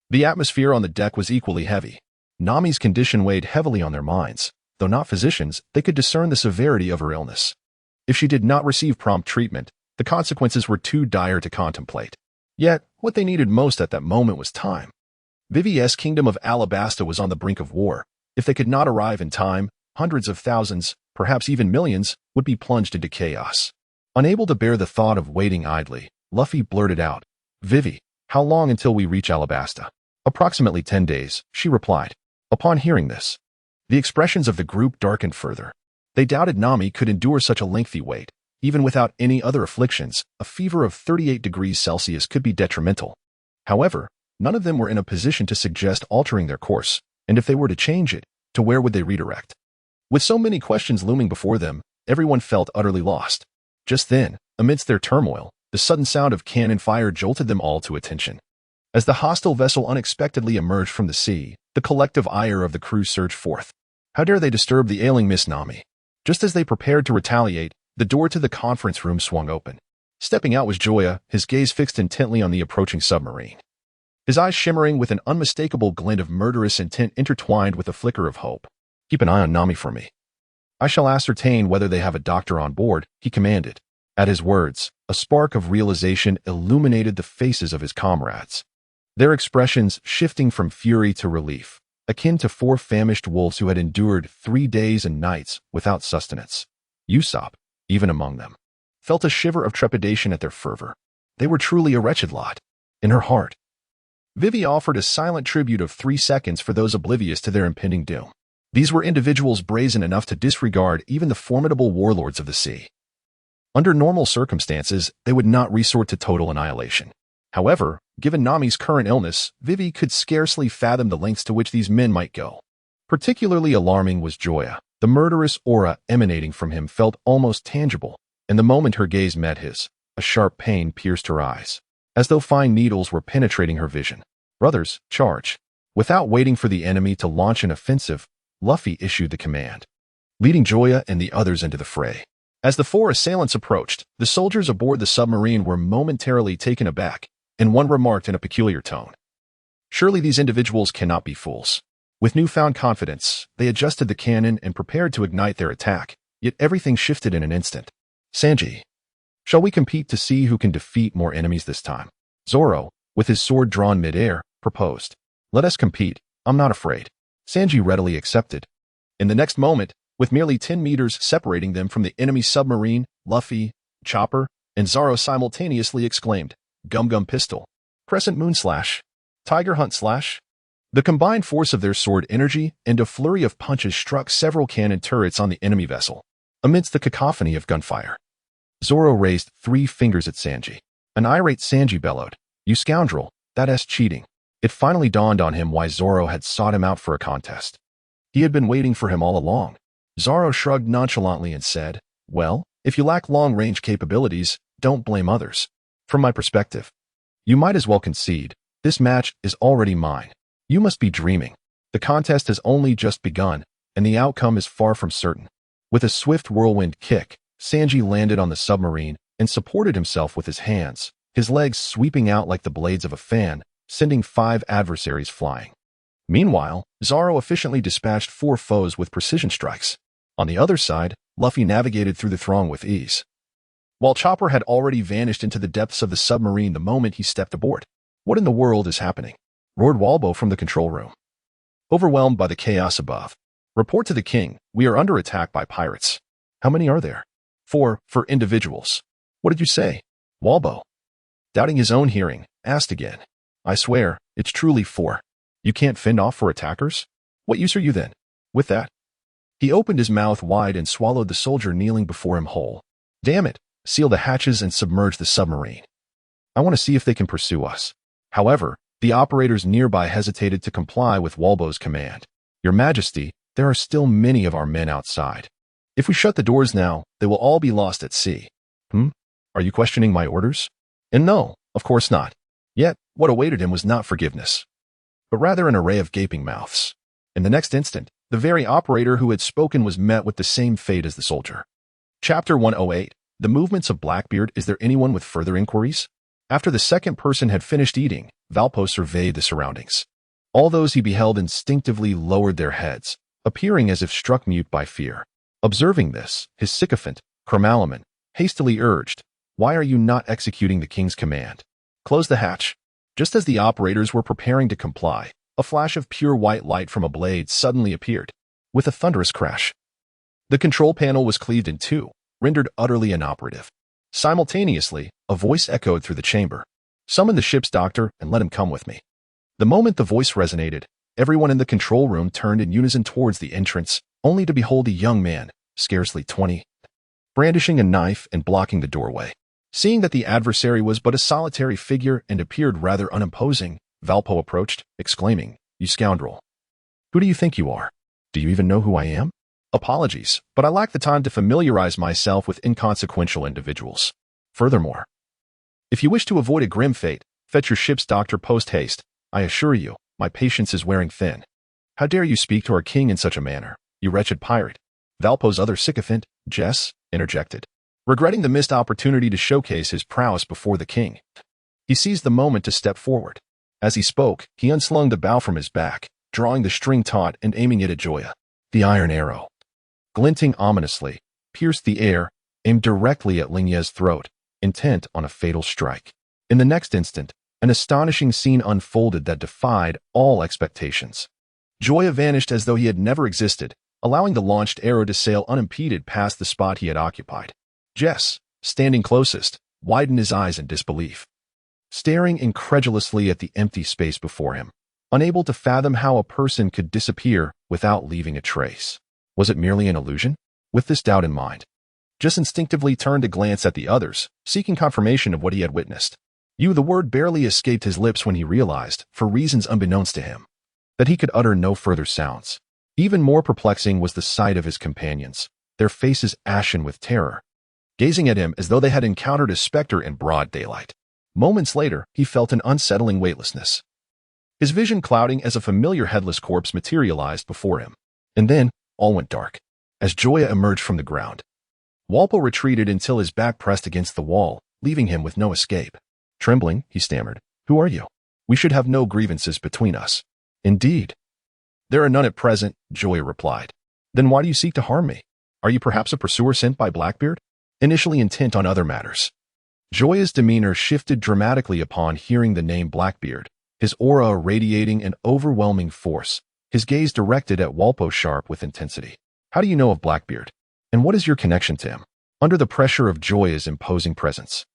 the atmosphere on the deck was equally heavy. Nami's condition weighed heavily on their minds. Though not physicians, they could discern the severity of her illness. If she did not receive prompt treatment, the consequences were too dire to contemplate. Yet, what they needed most at that moment was time. Vivi's kingdom of Alabasta was on the brink of war. If they could not arrive in time, hundreds of thousands, perhaps even millions, would be plunged into chaos. Unable to bear the thought of waiting idly, Luffy blurted out, "Vivi, how long until we reach Alabasta?" "Approximately 10 days," she replied. Upon hearing this, the expressions of the group darkened further. They doubted Nami could endure such a lengthy wait. Even without any other afflictions, a fever of 38 degrees Celsius could be detrimental. However, none of them were in a position to suggest altering their course, and if they were to change it, to where would they redirect? With so many questions looming before them, everyone felt utterly lost. Just then, amidst their turmoil, the sudden sound of cannon fire jolted them all to attention. As the hostile vessel unexpectedly emerged from the sea, the collective ire of the crew surged forth. How dare they disturb the ailing Miss Nami? Just as they prepared to retaliate, the door to the conference room swung open. Stepping out was Joya, his gaze fixed intently on the approaching submarine. His eyes shimmering with an unmistakable glint of murderous intent intertwined with a flicker of hope. "Keep an eye on Nami for me. I shall ascertain whether they have a doctor on board," he commanded. At his words, a spark of realization illuminated the faces of his comrades. Their expressions shifting from fury to relief, akin to 4 famished wolves who had endured 3 days and nights without sustenance. Usopp, even among them, felt a shiver of trepidation at their fervor. They were truly a wretched lot. In her heart, Vivi offered a silent tribute of 3 seconds for those oblivious to their impending doom. These were individuals brazen enough to disregard even the formidable warlords of the sea. Under normal circumstances, they would not resort to total annihilation. However, given Nami's current illness, Vivi could scarcely fathom the lengths to which these men might go. Particularly alarming was Joya. The murderous aura emanating from him felt almost tangible, and the moment her gaze met his, a sharp pain pierced her eyes, as though fine needles were penetrating her vision. "Brothers, charge." Without waiting for the enemy to launch an offensive, Luffy issued the command, leading Joya and the others into the fray. As the 4 assailants approached, the soldiers aboard the submarine were momentarily taken aback, and one remarked in a peculiar tone, "Surely these individuals cannot be fools." With newfound confidence, they adjusted the cannon and prepared to ignite their attack, yet everything shifted in an instant. "Sanji, shall we compete to see who can defeat more enemies this time?" Zoro, with his sword drawn mid-air, proposed. "Let us compete. I'm not afraid." Sanji readily accepted. In the next moment, with merely 10 meters separating them from the enemy submarine, Luffy, Chopper, and Zoro simultaneously exclaimed, "Gum Gum Pistol, Crescent Moon Slash, Tiger Hunt Slash." The combined force of their sword energy and a flurry of punches struck several cannon turrets on the enemy vessel, amidst the cacophony of gunfire. Zoro raised 3 fingers at Sanji. An irate Sanji bellowed, "You scoundrel, that's cheating." It finally dawned on him why Zoro had sought him out for a contest. He had been waiting for him all along. Zoro shrugged nonchalantly and said, "Well, if you lack long-range capabilities, don't blame others. From my perspective, you might as well concede. This match is already mine. You must be dreaming. The contest has only just begun, and the outcome is far from certain." With a swift whirlwind kick, Sanji landed on the submarine and supported himself with his hands, his legs sweeping out like the blades of a fan, sending 5 adversaries flying. Meanwhile, Zoro efficiently dispatched 4 foes with precision strikes. On the other side, Luffy navigated through the throng with ease, while Chopper had already vanished into the depths of the submarine the moment he stepped aboard. "What in the world is happening?" roared Walbo from the control room, overwhelmed by the chaos above. "Report to the king. We are under attack by pirates." "How many are there?" 4 for individuals." "What did you say?" Walbo, doubting his own hearing, asked again. "I swear, it's truly 4. You can't fend off 4 attackers? What use are you then?" With that, he opened his mouth wide and swallowed the soldier kneeling before him whole. "Damn it, seal the hatches and submerge the submarine. I want to see if they can pursue us." However, the operators nearby hesitated to comply with Walbo's command. "Your Majesty, there are still many of our men outside. If we shut the doors now, they will all be lost at sea." Are you questioning my orders?" And no, of course not. Yet, what awaited him was not forgiveness, but rather an array of gaping mouths. In the next instant, the very operator who had spoken was met with the same fate as the soldier. Chapter 108, The Movements of Blackbeard. Is there anyone with further inquiries? After the second person had finished eating, Valpo surveyed the surroundings. All those he beheld instinctively lowered their heads, appearing as if struck mute by fear. Observing this, his sycophant, Cromalaman, hastily urged, "Why are you not executing the king's command? Close the hatch." Just as the operators were preparing to comply, a flash of pure white light from a blade suddenly appeared. With a thunderous crash, The control panel was cleaved in two, rendered utterly inoperative. Simultaneously, a voice echoed through the chamber. Summon the ship's doctor and let him come with me. The moment the voice resonated, everyone in the control room turned in unison towards the entrance, only to behold a young man, scarcely 20, brandishing a knife and blocking the doorway. Seeing that the adversary was but a solitary figure and appeared rather unimposing, Valpo approached, exclaiming, "You scoundrel! Who do you think you are? Do you even know who I am? Apologies, but I lack the time to familiarize myself with inconsequential individuals. Furthermore, if you wish to avoid a grim fate, fetch your ship's doctor post-haste. I assure you, my patience is wearing thin. How dare you speak to our king in such a manner, you wretched pirate?" Valpo's other sycophant, Jess, interjected, regretting the missed opportunity to showcase his prowess before the king. He seized the moment to step forward. As he spoke, he unslung the bow from his back, drawing the string taut and aiming it at Joya. The iron arrow, glinting ominously, pierced the air, aimed directly at Lingye's throat, intent on a fatal strike. In the next instant, an astonishing scene unfolded that defied all expectations. Joya vanished as though he had never existed, allowing the launched arrow to sail unimpeded past the spot he had occupied. Jess, standing closest, widened his eyes in disbelief, staring incredulously at the empty space before him, unable to fathom how a person could disappear without leaving a trace. Was it merely an illusion? With this doubt in mind, Jess instinctively turned to glance at the others, seeking confirmation of what he had witnessed. The word barely escaped his lips when he realized, for reasons unbeknownst to him, that he could utter no further sounds. Even more perplexing was the sight of his companions, their faces ashen with terror, gazing at him as though they had encountered a specter in broad daylight. Moments later, he felt an unsettling weightlessness, his vision clouding as a familiar headless corpse materialized before him. And then, all went dark. As Joya emerged from the ground, Walpo retreated until his back pressed against the wall, leaving him with no escape. Trembling, he stammered, "Who are you? We should have no grievances between us." "Indeed. There are none at present," Joya replied. "Then why do you seek to harm me? Are you perhaps a pursuer sent by Blackbeard, initially intent on other matters?" Joya's demeanor shifted dramatically upon hearing the name Blackbeard, his aura radiating an overwhelming force, his gaze directed at Walpo sharp with intensity. "How do you know of Blackbeard? And what is your connection to him?" Under the pressure of Joya's imposing presence,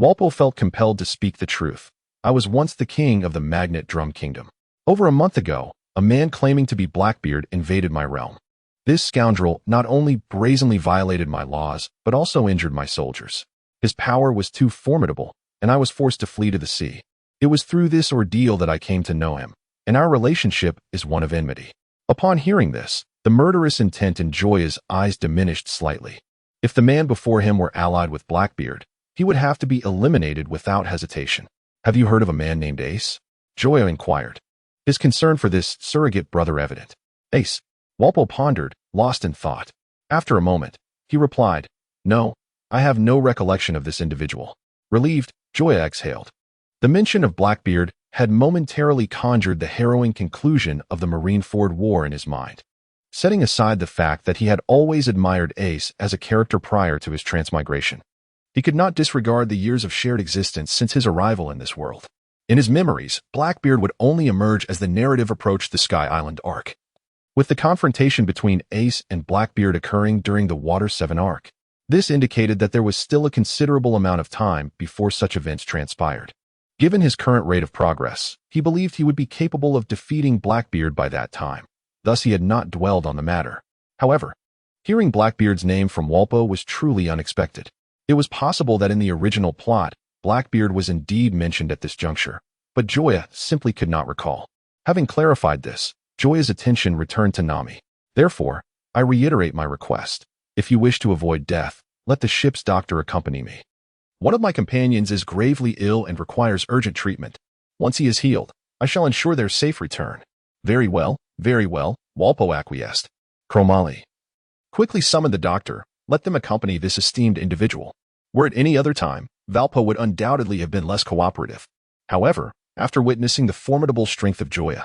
Walpo felt compelled to speak the truth. "I was once the king of the Magnet Drum Kingdom. Over a month ago, a man claiming to be Blackbeard invaded my realm. This scoundrel not only brazenly violated my laws, but also injured my soldiers. His power was too formidable, and I was forced to flee to the sea. It was through this ordeal that I came to know him, and our relationship is one of enmity." Upon hearing this, the murderous intent in Joya's eyes diminished slightly. If the man before him were allied with Blackbeard, he would have to be eliminated without hesitation. "Have you heard of a man named Ace?" Joya inquired, his concern for this surrogate brother evident. "Ace?" Walpo pondered, lost in thought. After a moment, he replied, "No, I have no recollection of this individual." Relieved, Joya exhaled. The mention of Blackbeard had momentarily conjured the harrowing conclusion of the Marineford War in his mind. Setting aside the fact that he had always admired Ace as a character prior to his transmigration, he could not disregard the years of shared existence since his arrival in this world. In his memories, Blackbeard would only emerge as the narrative approached the Sky Island arc, with the confrontation between Ace and Blackbeard occurring during the Water 7 arc. This indicated that there was still a considerable amount of time before such events transpired. Given his current rate of progress, he believed he would be capable of defeating Blackbeard by that time. Thus he had not dwelled on the matter. However, hearing Blackbeard's name from Walpo was truly unexpected. It was possible that in the original plot, Blackbeard was indeed mentioned at this juncture, but Joya simply could not recall. Having clarified this, Joya's attention returned to Nami. "Therefore, I reiterate my request. If you wish to avoid death, let the ship's doctor accompany me. One of my companions is gravely ill and requires urgent treatment. Once he is healed, I shall ensure their safe return." Very well, Walpo acquiesced. Cromali, quickly summon the doctor. Let them accompany this esteemed individual. Were it any other time, Valpo would undoubtedly have been less cooperative. However, after witnessing the formidable strength of Joya,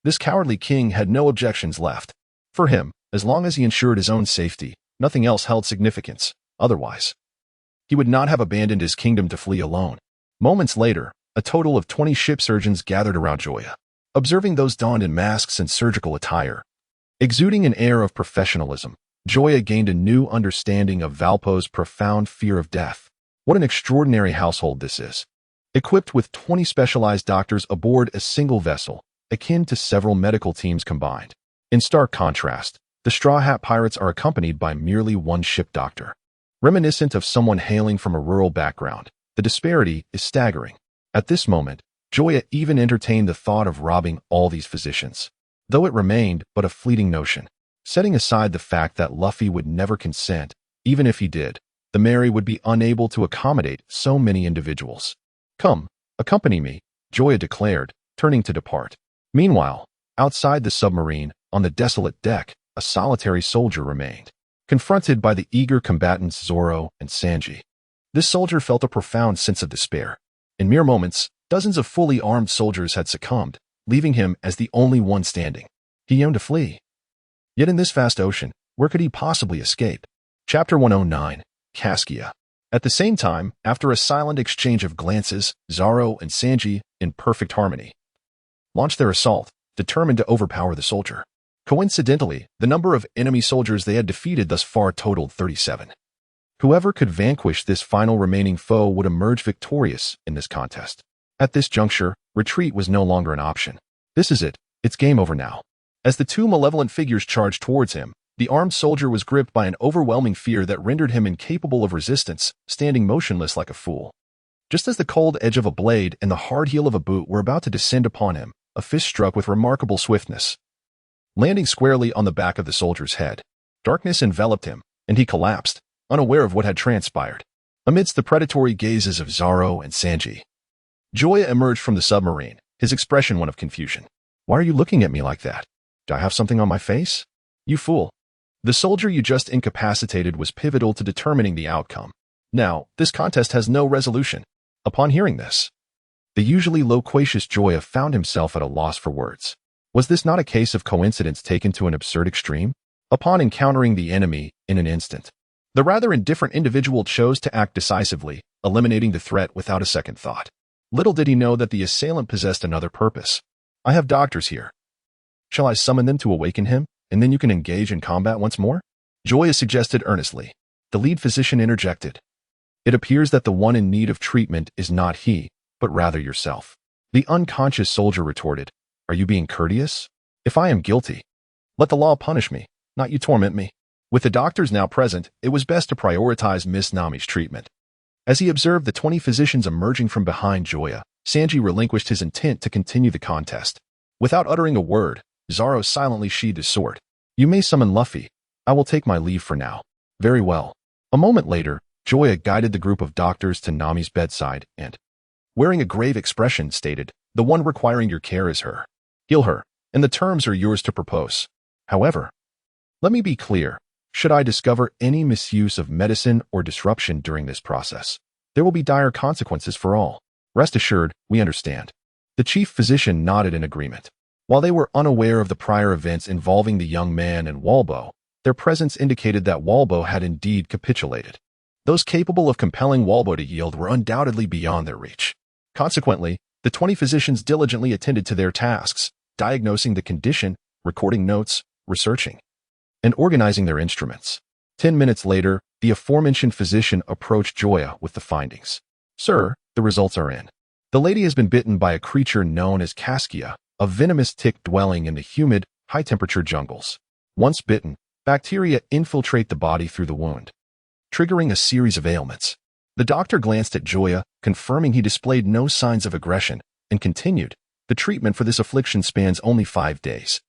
this cowardly king had no objections left. For him, as long as he ensured his own safety, nothing else held significance. Otherwise, he would not have abandoned his kingdom to flee alone. Moments later, a total of 20 ship surgeons gathered around Joya. Observing those donned in masks and surgical attire, exuding an air of professionalism, Joya gained a new understanding of Valpo's profound fear of death. What an extraordinary household this is. Equipped with 20 specialized doctors aboard a single vessel, akin to several medical teams combined. In stark contrast, the Straw Hat Pirates are accompanied by merely one ship doctor. Reminiscent of someone hailing from a rural background, the disparity is staggering. At this moment, Joya even entertained the thought of robbing all these physicians, though it remained but a fleeting notion. Setting aside the fact that Luffy would never consent, even if he did, the Mary would be unable to accommodate so many individuals. Come, accompany me, Joya declared, turning to depart. Meanwhile, outside the submarine, on the desolate deck, a solitary soldier remained, confronted by the eager combatants Zoro and Sanji. This soldier felt a profound sense of despair. In mere moments, dozens of fully armed soldiers had succumbed, leaving him as the only one standing. He yearned to flee. Yet in this vast ocean, where could he possibly escape? Chapter 109, Caskia. At the same time, after a silent exchange of glances, Zoro and Sanji, in perfect harmony, launched their assault, determined to overpower the soldier. Coincidentally, the number of enemy soldiers they had defeated thus far totaled 37. Whoever could vanquish this final remaining foe would emerge victorious in this contest. At this juncture, retreat was no longer an option. This is it. It's game over now. As the two malevolent figures charged towards him, the armed soldier was gripped by an overwhelming fear that rendered him incapable of resistance, standing motionless like a fool. Just as the cold edge of a blade and the hard heel of a boot were about to descend upon him, a fist struck with remarkable swiftness, landing squarely on the back of the soldier's head. Darkness enveloped him, and he collapsed, unaware of what had transpired. Amidst the predatory gazes of Zoro and Sanji, Joya emerged from the submarine, his expression one of confusion. Why are you looking at me like that? Do I have something on my face? You fool. The soldier you just incapacitated was pivotal to determining the outcome. Now, this contest has no resolution. Upon hearing this, the usually loquacious Joya found himself at a loss for words. Was this not a case of coincidence taken to an absurd extreme? Upon encountering the enemy in an instant, the rather indifferent individual chose to act decisively, eliminating the threat without a second thought. Little did he know that the assailant possessed another purpose. I have doctors here. Shall I summon them to awaken him, and then you can engage in combat once more? Joya suggested earnestly. The lead physician interjected. It appears that the one in need of treatment is not he, but rather yourself. The unconscious soldier retorted. Are you being courteous? If I am guilty, let the law punish me, not you torment me. With the doctors now present, it was best to prioritize Miss Nami's treatment. As he observed the 20 physicians emerging from behind Joya, Sanji relinquished his intent to continue the contest. Without uttering a word, Zoro silently sheathed his sword. You may summon Luffy. I will take my leave for now. Very well. A moment later, Joya guided the group of doctors to Nami's bedside and, wearing a grave expression, stated, The one requiring your care is her. Heal her, and the terms are yours to propose. However, let me be clear. Should I discover any misuse of medicine or disruption during this process, there will be dire consequences for all. Rest assured, we understand. The chief physician nodded in agreement. While they were unaware of the prior events involving the young man and Walbo, their presence indicated that Walbo had indeed capitulated. Those capable of compelling Walbo to yield were undoubtedly beyond their reach. Consequently, the 20 physicians diligently attended to their tasks, diagnosing the condition, recording notes, researching, and organizing their instruments. 10 minutes later, the aforementioned physician approached Joya with the findings. Sir, the results are in. The lady has been bitten by a creature known as Caskia, a venomous tick dwelling in the humid, high-temperature jungles. Once bitten, bacteria infiltrate the body through the wound, triggering a series of ailments. The doctor glanced at Joya, confirming he displayed no signs of aggression, and continued, The treatment for this affliction spans only 5 days.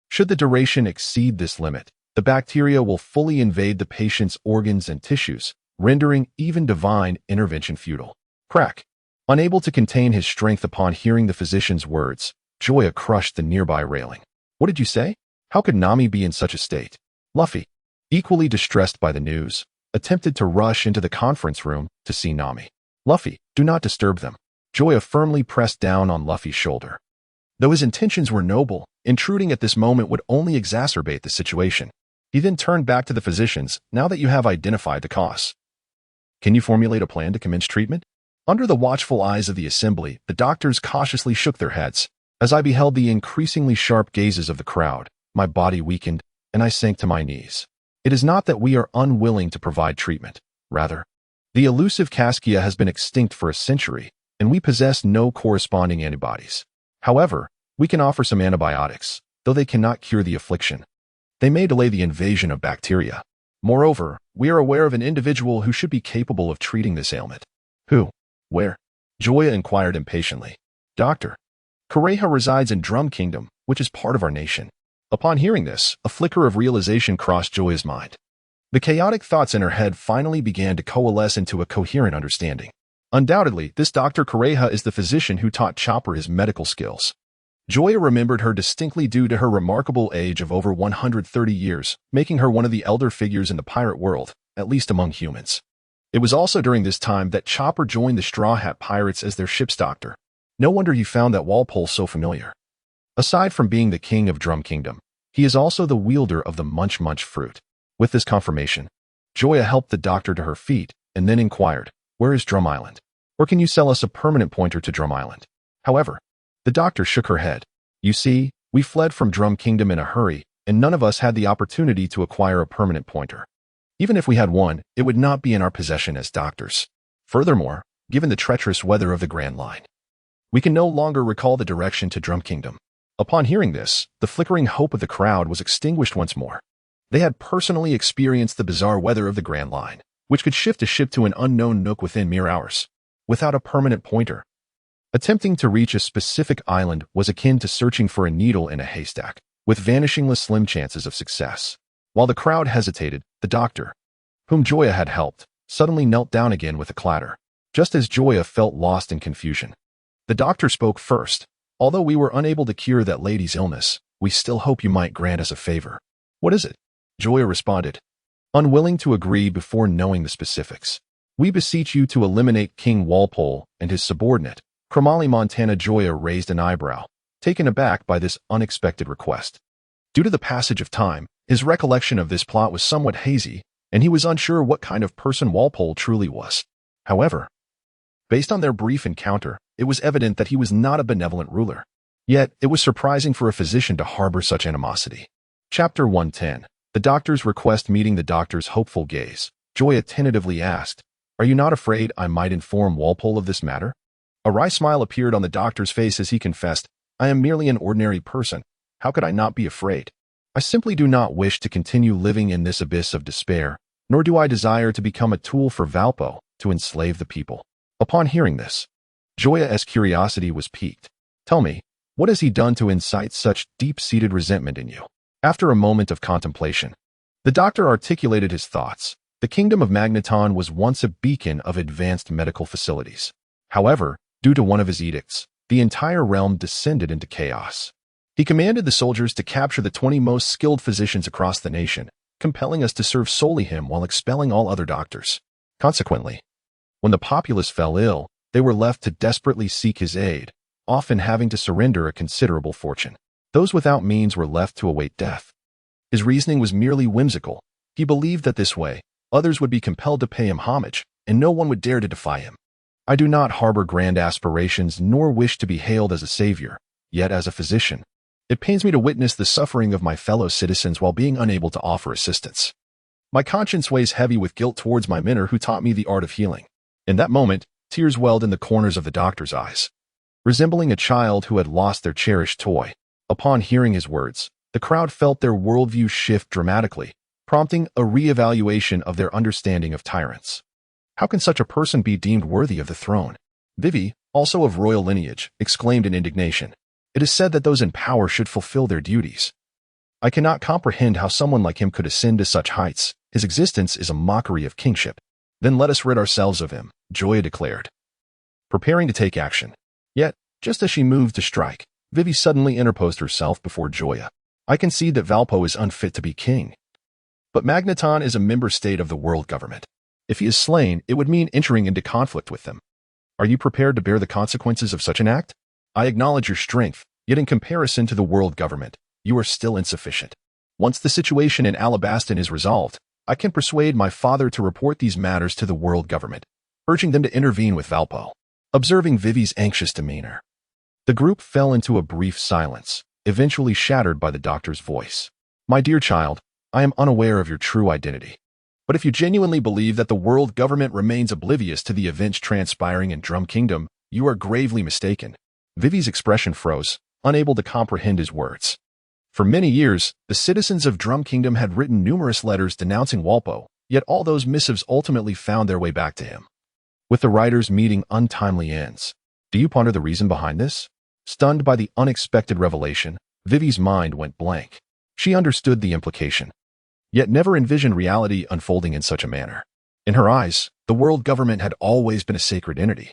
Should the duration exceed this limit, the bacteria will fully invade the patient's organs and tissues, rendering even divine intervention futile. Crack. Unable to contain his strength upon hearing the physician's words, Joya crushed the nearby railing. What did you say? How could Nami be in such a state? Luffy, equally distressed by the news, attempted to rush into the conference room to see Nami. Luffy, do not disturb them. Joya firmly pressed down on Luffy's shoulder. Though his intentions were noble, intruding at this moment would only exacerbate the situation. He then turned back to the physicians, now that you have identified the cause. Can you formulate a plan to commence treatment? Under the watchful eyes of the assembly, the doctors cautiously shook their heads. As I beheld the increasingly sharp gazes of the crowd, my body weakened, and I sank to my knees. It is not that we are unwilling to provide treatment. Rather, the elusive Caskia has been extinct for a century, and we possess no corresponding antibodies. However, we can offer some antibiotics, though they cannot cure the affliction. They may delay the invasion of bacteria. Moreover, we are aware of an individual who should be capable of treating this ailment. Who? Where? Joya inquired impatiently. Doctor. Kureha resides in Drum Kingdom, which is part of our nation. Upon hearing this, a flicker of realization crossed Joya's mind. The chaotic thoughts in her head finally began to coalesce into a coherent understanding. Undoubtedly, this Dr. Kureha is the physician who taught Chopper his medical skills. Joya remembered her distinctly due to her remarkable age of over 130 years, making her one of the elder figures in the pirate world, at least among humans. It was also during this time that Chopper joined the Straw Hat Pirates as their ship's doctor. No wonder you found that whirlpool so familiar. Aside from being the king of Drum Kingdom, he is also the wielder of the Munch Munch fruit. With this confirmation, Joya helped the doctor to her feet and then inquired, where is Drum Island? Or can you sell us a permanent pointer to Drum Island? However, the doctor shook her head. You see, we fled from Drum Kingdom in a hurry, and none of us had the opportunity to acquire a permanent pointer. Even if we had one, it would not be in our possession as doctors. Furthermore, given the treacherous weather of the Grand Line, we can no longer recall the direction to Drum Kingdom. Upon hearing this, the flickering hope of the crowd was extinguished once more. They had personally experienced the bizarre weather of the Grand Line, which could shift a ship to an unknown nook within mere hours, without a permanent pointer. Attempting to reach a specific island was akin to searching for a needle in a haystack, with vanishingly slim chances of success. While the crowd hesitated, the doctor, whom Joya had helped, suddenly knelt down again with a clatter, just as Joya felt lost in confusion. The doctor spoke first. Although we were unable to cure that lady's illness, we still hope you might grant us a favor. What is it? Joya responded, unwilling to agree before knowing the specifics. We beseech you to eliminate King Whirlpool and his subordinate, Kromali Montana. Joya raised an eyebrow, taken aback by this unexpected request. Due to the passage of time, his recollection of this plot was somewhat hazy, and he was unsure what kind of person Whirlpool truly was. However, based on their brief encounter, it was evident that he was not a benevolent ruler. Yet, it was surprising for a physician to harbor such animosity. Chapter 110. The doctor's request. Meeting the doctor's hopeful gaze, Joya tentatively asked, are you not afraid I might inform Whirlpool of this matter? A wry smile appeared on the doctor's face as he confessed, I am merely an ordinary person. How could I not be afraid? I simply do not wish to continue living in this abyss of despair, nor do I desire to become a tool for Valpo to enslave the people. Upon hearing this, Joya's curiosity was piqued. Tell me, what has he done to incite such deep-seated resentment in you? After a moment of contemplation, the doctor articulated his thoughts. The kingdom of Magneton was once a beacon of advanced medical facilities. However, due to one of his edicts, the entire realm descended into chaos. He commanded the soldiers to capture the 20 most skilled physicians across the nation, compelling us to serve solely him while expelling all other doctors. Consequently, when the populace fell ill, they were left to desperately seek his aid, often having to surrender a considerable fortune. Those without means were left to await death. His reasoning was merely whimsical. He believed that this way, others would be compelled to pay him homage, and no one would dare to defy him. I do not harbor grand aspirations nor wish to be hailed as a savior, yet as a physician, it pains me to witness the suffering of my fellow citizens while being unable to offer assistance. My conscience weighs heavy with guilt towards my mentor who taught me the art of healing. In that moment, tears welled in the corners of the doctor's eyes. Resembling a child who had lost their cherished toy, upon hearing his words, the crowd felt their worldview shift dramatically, prompting a re-evaluation of their understanding of tyrants. How can such a person be deemed worthy of the throne? Vivi, also of royal lineage, exclaimed in indignation. It is said that those in power should fulfill their duties. I cannot comprehend how someone like him could ascend to such heights. His existence is a mockery of kingship. Then let us rid ourselves of him, Joya declared, preparing to take action. Yet, just as she moved to strike, Vivi suddenly interposed herself before Joya. I concede that Valpo is unfit to be king. But Magneton is a member state of the world government. If he is slain, it would mean entering into conflict with them. Are you prepared to bear the consequences of such an act? I acknowledge your strength, yet in comparison to the world government, you are still insufficient. Once the situation in Alabasta is resolved, I can persuade my father to report these matters to the world government, urging them to intervene with Valpo. Observing Vivi's anxious demeanor, the group fell into a brief silence, eventually shattered by the doctor's voice. My dear child, I am unaware of your true identity. But if you genuinely believe that the world government remains oblivious to the events transpiring in Drum Kingdom, you are gravely mistaken. Vivi's expression froze, unable to comprehend his words. For many years, the citizens of Drum Kingdom had written numerous letters denouncing Walpo, yet all those missives ultimately found their way back to him. With the writers meeting untimely ends. Do you ponder the reason behind this? Stunned by the unexpected revelation, Vivi's mind went blank. She understood the implication, yet never envisioned reality unfolding in such a manner. In her eyes, the world government had always been a sacred entity,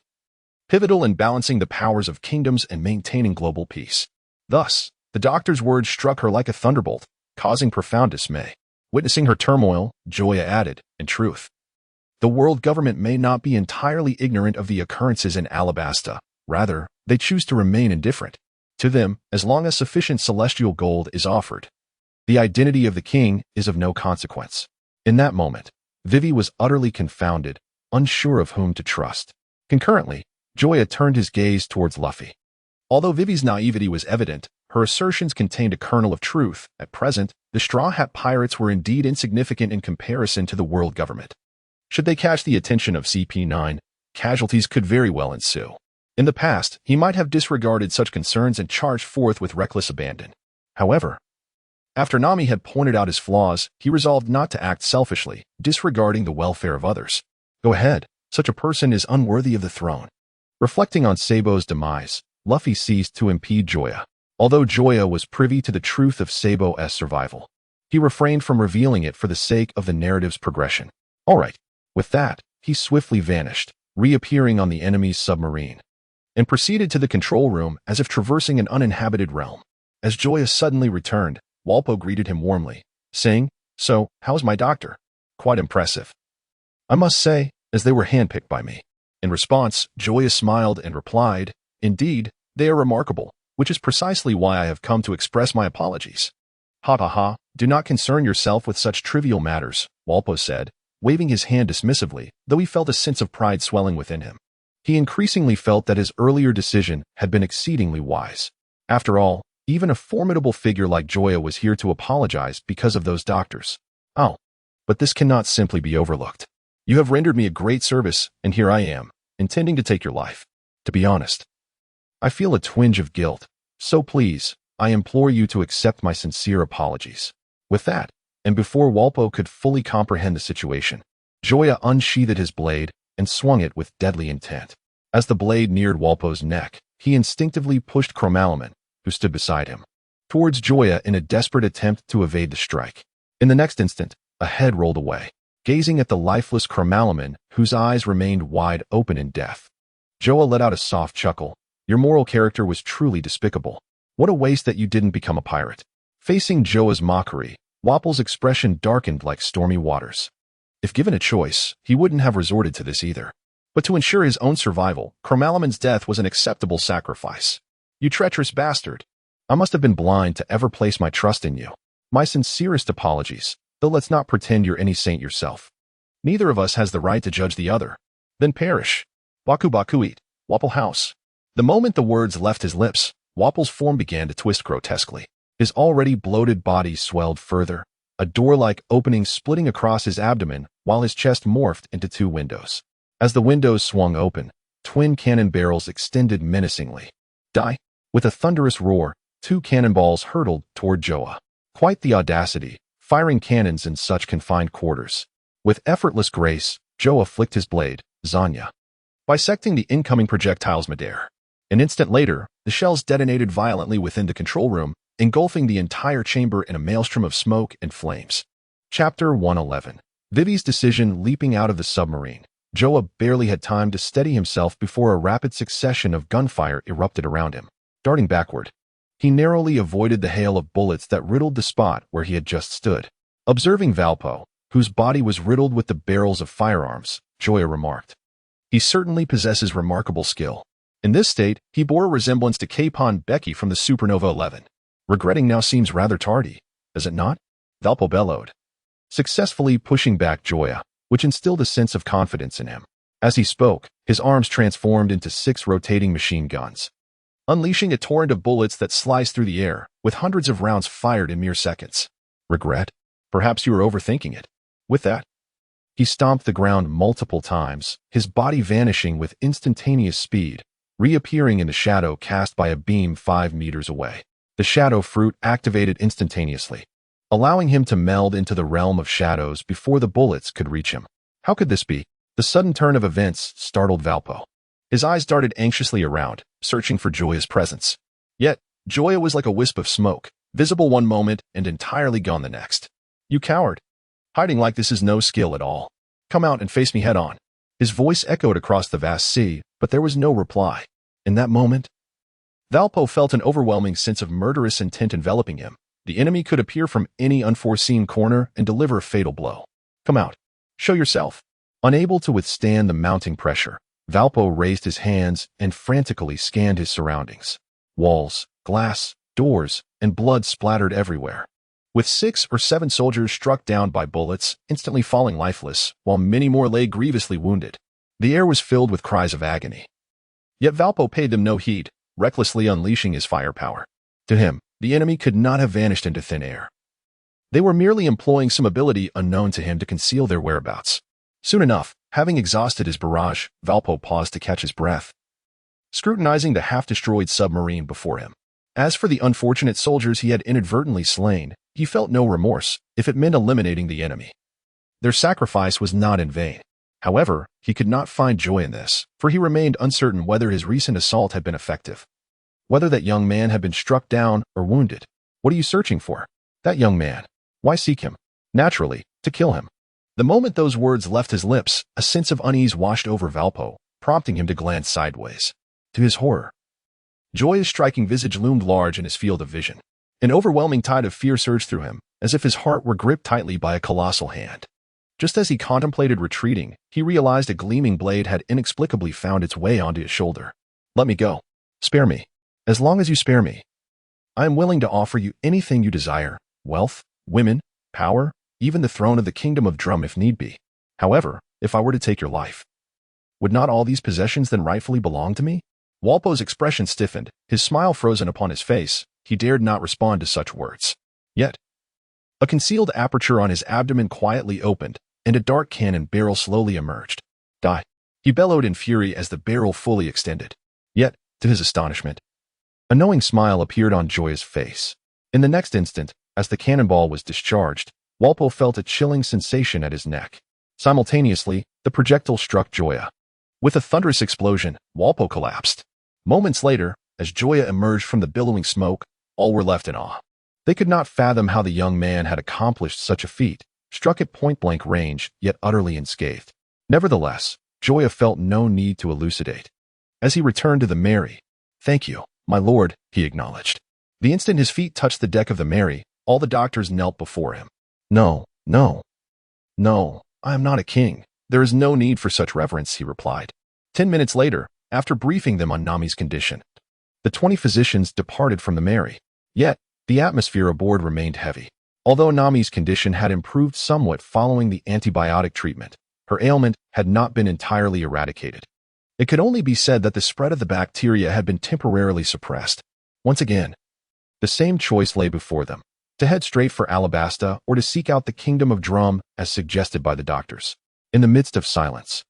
pivotal in balancing the powers of kingdoms and maintaining global peace. Thus, the doctor's words struck her like a thunderbolt, causing profound dismay. Witnessing her turmoil, Joya added, in truth, the world government may not be entirely ignorant of the occurrences in Alabasta. Rather, they choose to remain indifferent. To them, as long as sufficient celestial gold is offered, the identity of the king is of no consequence. In that moment, Vivi was utterly confounded, unsure of whom to trust. Concurrently, Joya turned his gaze towards Luffy. Although Vivi's naivety was evident, her assertions contained a kernel of truth. At present, the Straw Hat Pirates were indeed insignificant in comparison to the world government. Should they catch the attention of CP9, casualties could very well ensue. In the past, he might have disregarded such concerns and charged forth with reckless abandon. However, after Nami had pointed out his flaws, he resolved not to act selfishly, disregarding the welfare of others. Go ahead, such a person is unworthy of the throne. Reflecting on Sabo's demise, Luffy ceased to impede Joya. Although Joya was privy to the truth of Sabo's survival, he refrained from revealing it for the sake of the narrative's progression. All right. With that, he swiftly vanished, reappearing on the enemy's submarine, and proceeded to the control room as if traversing an uninhabited realm. As Joya suddenly returned, Walpo greeted him warmly, saying, "So, how's my doctor?" "Quite impressive, I must say, as they were handpicked by me." In response, Joya smiled and replied, "Indeed, they are remarkable, which is precisely why I have come to express my apologies." "Ha ha ha, do not concern yourself with such trivial matters," Walpo said, waving his hand dismissively, though he felt a sense of pride swelling within him. He increasingly felt that his earlier decision had been exceedingly wise. After all, even a formidable figure like Joya was here to apologize because of those doctors. Oh, but this cannot simply be overlooked. You have rendered me a great service, and here I am, intending to take your life. To be honest, I feel a twinge of guilt, so please, I implore you to accept my sincere apologies. With that, and before Walpo could fully comprehend the situation, Joya unsheathed his blade and swung it with deadly intent. As the blade neared Walpo's neck, he instinctively pushed Chromalaman, who stood beside him, towards Joya in a desperate attempt to evade the strike. In the next instant, a head rolled away, gazing at the lifeless Chromalaman, whose eyes remained wide open in death. Joya let out a soft chuckle. Your moral character was truly despicable. What a waste that you didn't become a pirate. Facing Joya's mockery, Wapple's expression darkened like stormy waters. If given a choice, he wouldn't have resorted to this either. But to ensure his own survival, Chromalaman's death was an acceptable sacrifice. You treacherous bastard. I must have been blind to ever place my trust in you. My sincerest apologies, though let's not pretend you're any saint yourself. Neither of us has the right to judge the other. Then perish. Baku Bakuit, Wapple House. The moment the words left his lips, Wapple's form began to twist grotesquely. His already bloated body swelled further, a door-like opening splitting across his abdomen while his chest morphed into two windows. As the windows swung open, twin cannon barrels extended menacingly. Die! With a thunderous roar, two cannonballs hurtled toward Joya. Quite the audacity, firing cannons in such confined quarters. With effortless grace, Joya flicked his blade, Zanya, bisecting the incoming projectile's midair. An instant later, the shells detonated violently within the control room, engulfing the entire chamber in a maelstrom of smoke and flames. Chapter 111. Vivi's decision leaping out of the submarine. Joya barely had time to steady himself before a rapid succession of gunfire erupted around him. Darting backward, he narrowly avoided the hail of bullets that riddled the spot where he had just stood. Observing Valpo, whose body was riddled with the barrels of firearms, Joya remarked, "He certainly possesses remarkable skill." In this state, he bore a resemblance to Capon Becky from the Supernova 11. Regretting now seems rather tardy, does it not? Valpo bellowed, successfully pushing back Joya, which instilled a sense of confidence in him. As he spoke, his arms transformed into 6 rotating machine guns, unleashing a torrent of bullets that sliced through the air, with hundreds of rounds fired in mere seconds. Regret? Perhaps you are overthinking it. With that, he stomped the ground multiple times, his body vanishing with instantaneous speed, reappearing in the shadow cast by a beam 5 meters away. The shadow fruit activated instantaneously, allowing him to meld into the realm of shadows before the bullets could reach him. How could this be? The sudden turn of events startled Valpo. His eyes darted anxiously around, searching for Joya's presence. Yet, Joya was like a wisp of smoke, visible one moment and entirely gone the next. You coward! Hiding like this is no skill at all. Come out and face me head on. His voice echoed across the vast sea, but there was no reply. In that moment, Valpo felt an overwhelming sense of murderous intent enveloping him. The enemy could appear from any unforeseen corner and deliver a fatal blow. Come out. Show yourself. Unable to withstand the mounting pressure, Valpo raised his hands and frantically scanned his surroundings. Walls, glass, doors, and blood splattered everywhere. With 6 or 7 soldiers struck down by bullets, instantly falling lifeless, while many more lay grievously wounded. The air was filled with cries of agony. Yet Valpo paid them no heed, recklessly unleashing his firepower. To him, the enemy could not have vanished into thin air. They were merely employing some ability unknown to him to conceal their whereabouts. Soon enough, having exhausted his barrage, Valpo paused to catch his breath, scrutinizing the half-destroyed submarine before him. As for the unfortunate soldiers he had inadvertently slain, he felt no remorse if it meant eliminating the enemy. Their sacrifice was not in vain. However, he could not find joy in this, for he remained uncertain whether his recent assault had been effective. Whether that young man had been struck down or wounded. What are you searching for? That young man. Why seek him? Naturally, to kill him. The moment those words left his lips, a sense of unease washed over Valpo, prompting him to glance sideways. To his horror, Joya's striking visage loomed large in his field of vision. An overwhelming tide of fear surged through him, as if his heart were gripped tightly by a colossal hand. Just as he contemplated retreating, he realized a gleaming blade had inexplicably found its way onto his shoulder. Let me go. Spare me. As long as you spare me, I am willing to offer you anything you desire, wealth, women, power, even the throne of the kingdom of Drum if need be. However, if I were to take your life, would not all these possessions then rightfully belong to me? Walpo's expression stiffened, his smile frozen upon his face. He dared not respond to such words. Yet, a concealed aperture on his abdomen quietly opened, and a dark cannon barrel slowly emerged. Die! He bellowed in fury as the barrel fully extended. Yet, to his astonishment, a knowing smile appeared on Joya's face. In the next instant, as the cannonball was discharged, Walpo felt a chilling sensation at his neck. Simultaneously, the projectile struck Joya. With a thunderous explosion, Walpo collapsed. Moments later, as Joya emerged from the billowing smoke, all were left in awe. They could not fathom how the young man had accomplished such a feat, struck at point-blank range, yet utterly unscathed. Nevertheless, Joya felt no need to elucidate. As he returned to the Mary, "Thank you, my lord," he acknowledged. The instant his feet touched the deck of the Mary, all the doctors knelt before him. No, I am not a king. There is no need for such reverence," he replied. 10 minutes later, after briefing them on Nami's condition, the 20 physicians departed from the Mary. Yet, the atmosphere aboard remained heavy. Although Nami's condition had improved somewhat following the antibiotic treatment, her ailment had not been entirely eradicated. It could only be said that the spread of the bacteria had been temporarily suppressed. Once again, the same choice lay before them, to head straight for Alabasta or to seek out the kingdom of Drum as suggested by the doctors. In the midst of silence,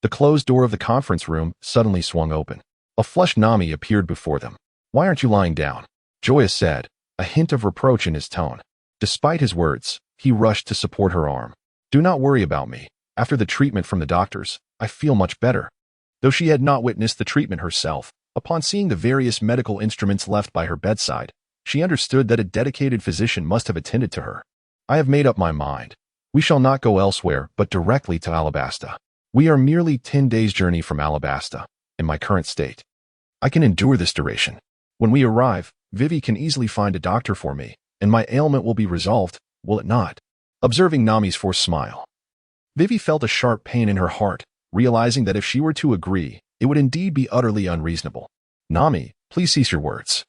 the closed door of the conference room suddenly swung open. A flushed Nami appeared before them. "Why aren't you lying down?" Joya said, a hint of reproach in his tone. Despite his words, he rushed to support her arm. "Do not worry about me. After the treatment from the doctors, I feel much better." Though she had not witnessed the treatment herself, upon seeing the various medical instruments left by her bedside, she understood that a dedicated physician must have attended to her. "I have made up my mind. We shall not go elsewhere but directly to Alabasta. We are merely 10 days' journey from Alabasta, in my current state. I can endure this duration. When we arrive, Vivi can easily find a doctor for me, and my ailment will be resolved, will it not?" Observing Nami's forced smile, Vivi felt a sharp pain in her heart, realizing that if she were to agree, it would indeed be utterly unreasonable. "Nami, please cease your words.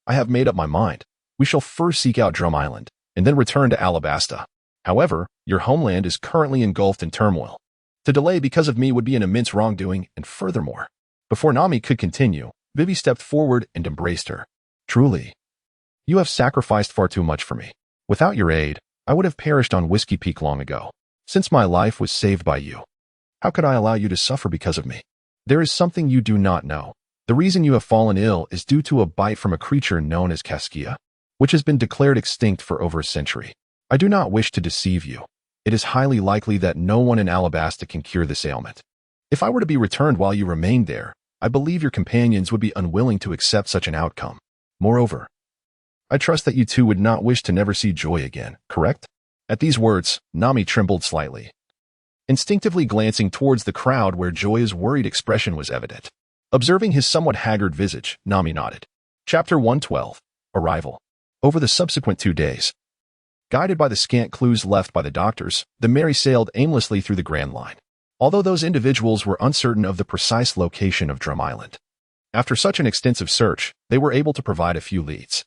I have made up my mind. We shall first seek out Drum Island, and then return to Alabasta. However, your homeland is currently engulfed in turmoil. To delay because of me would be an immense wrongdoing, and furthermore..." Before Nami could continue, Vivi stepped forward and embraced her. "Truly, you have sacrificed far too much for me. Without your aid, I would have perished on Whiskey Peak long ago. Since my life was saved by you, how could I allow you to suffer because of me? There is something you do not know. The reason you have fallen ill is due to a bite from a creature known as Caskia, which has been declared extinct for over a century. I do not wish to deceive you. It is highly likely that no one in Alabasta can cure this ailment. If I were to be returned while you remained there, I believe your companions would be unwilling to accept such an outcome. Moreover, I trust that you two would not wish to never see Joy again, correct? At these words, Nami trembled slightly, instinctively glancing towards the crowd where Joya's worried expression was evident. Observing his somewhat haggard visage, Nami nodded. Chapter 112. Arrival. Over the subsequent 2 days, guided by the scant clues left by the doctors, the Mary sailed aimlessly through the Grand Line, although those individuals were uncertain of the precise location of Drum Island. After such an extensive search, they were able to provide a few leads.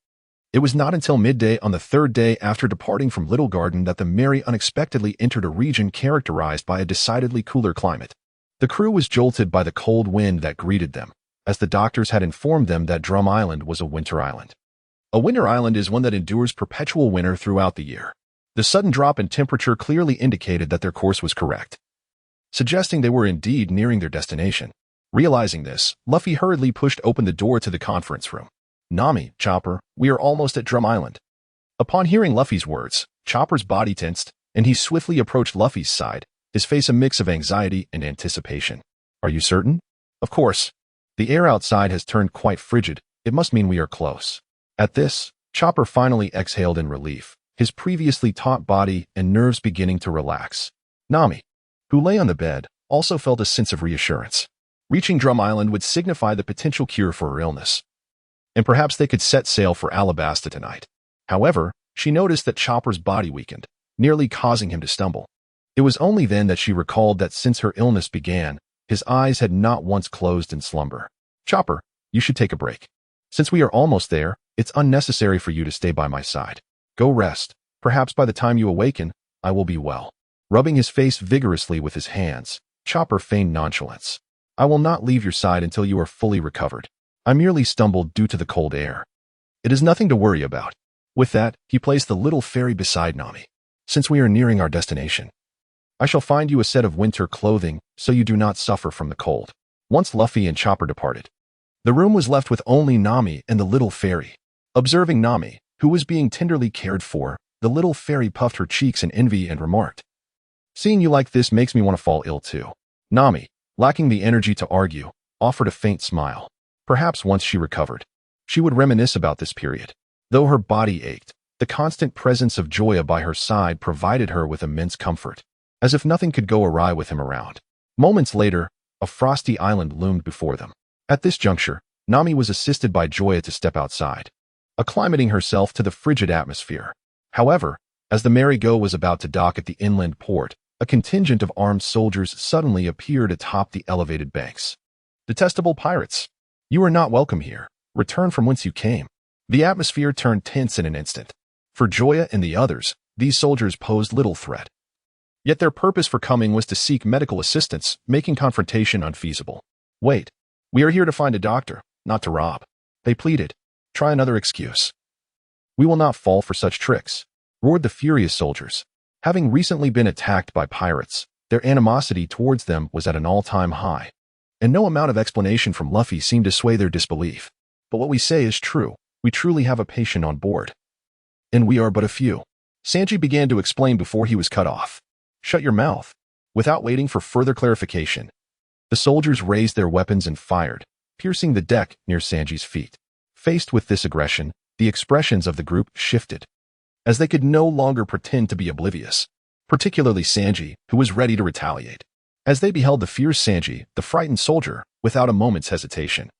It was not until midday on the 3rd day after departing from Little Garden that the Mary unexpectedly entered a region characterized by a decidedly cooler climate. The crew was jolted by the cold wind that greeted them, as the doctors had informed them that Drum Island was a winter island. A winter island is one that endures perpetual winter throughout the year. The sudden drop in temperature clearly indicated that their course was correct, suggesting they were indeed nearing their destination. Realizing this, Luffy hurriedly pushed open the door to the conference room. Nami, Chopper, we are almost at Drum Island. Upon hearing Luffy's words, Chopper's body tensed, and he swiftly approached Luffy's side, his face a mix of anxiety and anticipation. Are you certain? Of course. The air outside has turned quite frigid. It must mean we are close. At this, Chopper finally exhaled in relief, his previously taut body and nerves beginning to relax. Nami, who lay on the bed, also felt a sense of reassurance. Reaching Drum Island would signify the potential cure for her illness, and perhaps they could set sail for Alabasta tonight. However, she noticed that Chopper's body weakened, nearly causing him to stumble. It was only then that she recalled that since her illness began, his eyes had not once closed in slumber. Chopper, you should take a break. Since we are almost there, it's unnecessary for you to stay by my side. Go rest. Perhaps by the time you awaken, I will be well. Rubbing his face vigorously with his hands, Chopper feigned nonchalance. I will not leave your side until you are fully recovered. I merely stumbled due to the cold air. It is nothing to worry about. With that, he placed the little fairy beside Nami. Since we are nearing our destination, I shall find you a set of winter clothing so you do not suffer from the cold. Once Luffy and Chopper departed, the room was left with only Nami and the little fairy. Observing Nami, who was being tenderly cared for, the little fairy puffed her cheeks in envy and remarked, "Seeing you like this makes me want to fall ill too." Nami, lacking the energy to argue, offered a faint smile. Perhaps once she recovered, she would reminisce about this period. Though her body ached, the constant presence of Joya by her side provided her with immense comfort, as if nothing could go awry with him around. Moments later, a frosty island loomed before them. At this juncture, Nami was assisted by Joya to step outside, acclimating herself to the frigid atmosphere. However, as the merry-go was about to dock at the inland port, a contingent of armed soldiers suddenly appeared atop the elevated banks. Detestable pirates! You are not welcome here. Return from whence you came. The atmosphere turned tense in an instant. For Joya and the others, these soldiers posed little threat. Yet their purpose for coming was to seek medical assistance, making confrontation unfeasible. Wait, we are here to find a doctor, not to rob. They pleaded. Try another excuse. We will not fall for such tricks, roared the furious soldiers. Having recently been attacked by pirates, their animosity towards them was at an all-time high, and no amount of explanation from Luffy seemed to sway their disbelief. But what we say is true. We truly have a patient on board. And we are but a few. Sanji began to explain before he was cut off. Shut your mouth. Without waiting for further clarification, the soldiers raised their weapons and fired, piercing the deck near Sanji's feet. Faced with this aggression, the expressions of the group shifted, as they could no longer pretend to be oblivious, particularly Sanji, who was ready to retaliate. As they beheld the fierce Sanji, the frightened soldier, without a moment's hesitation,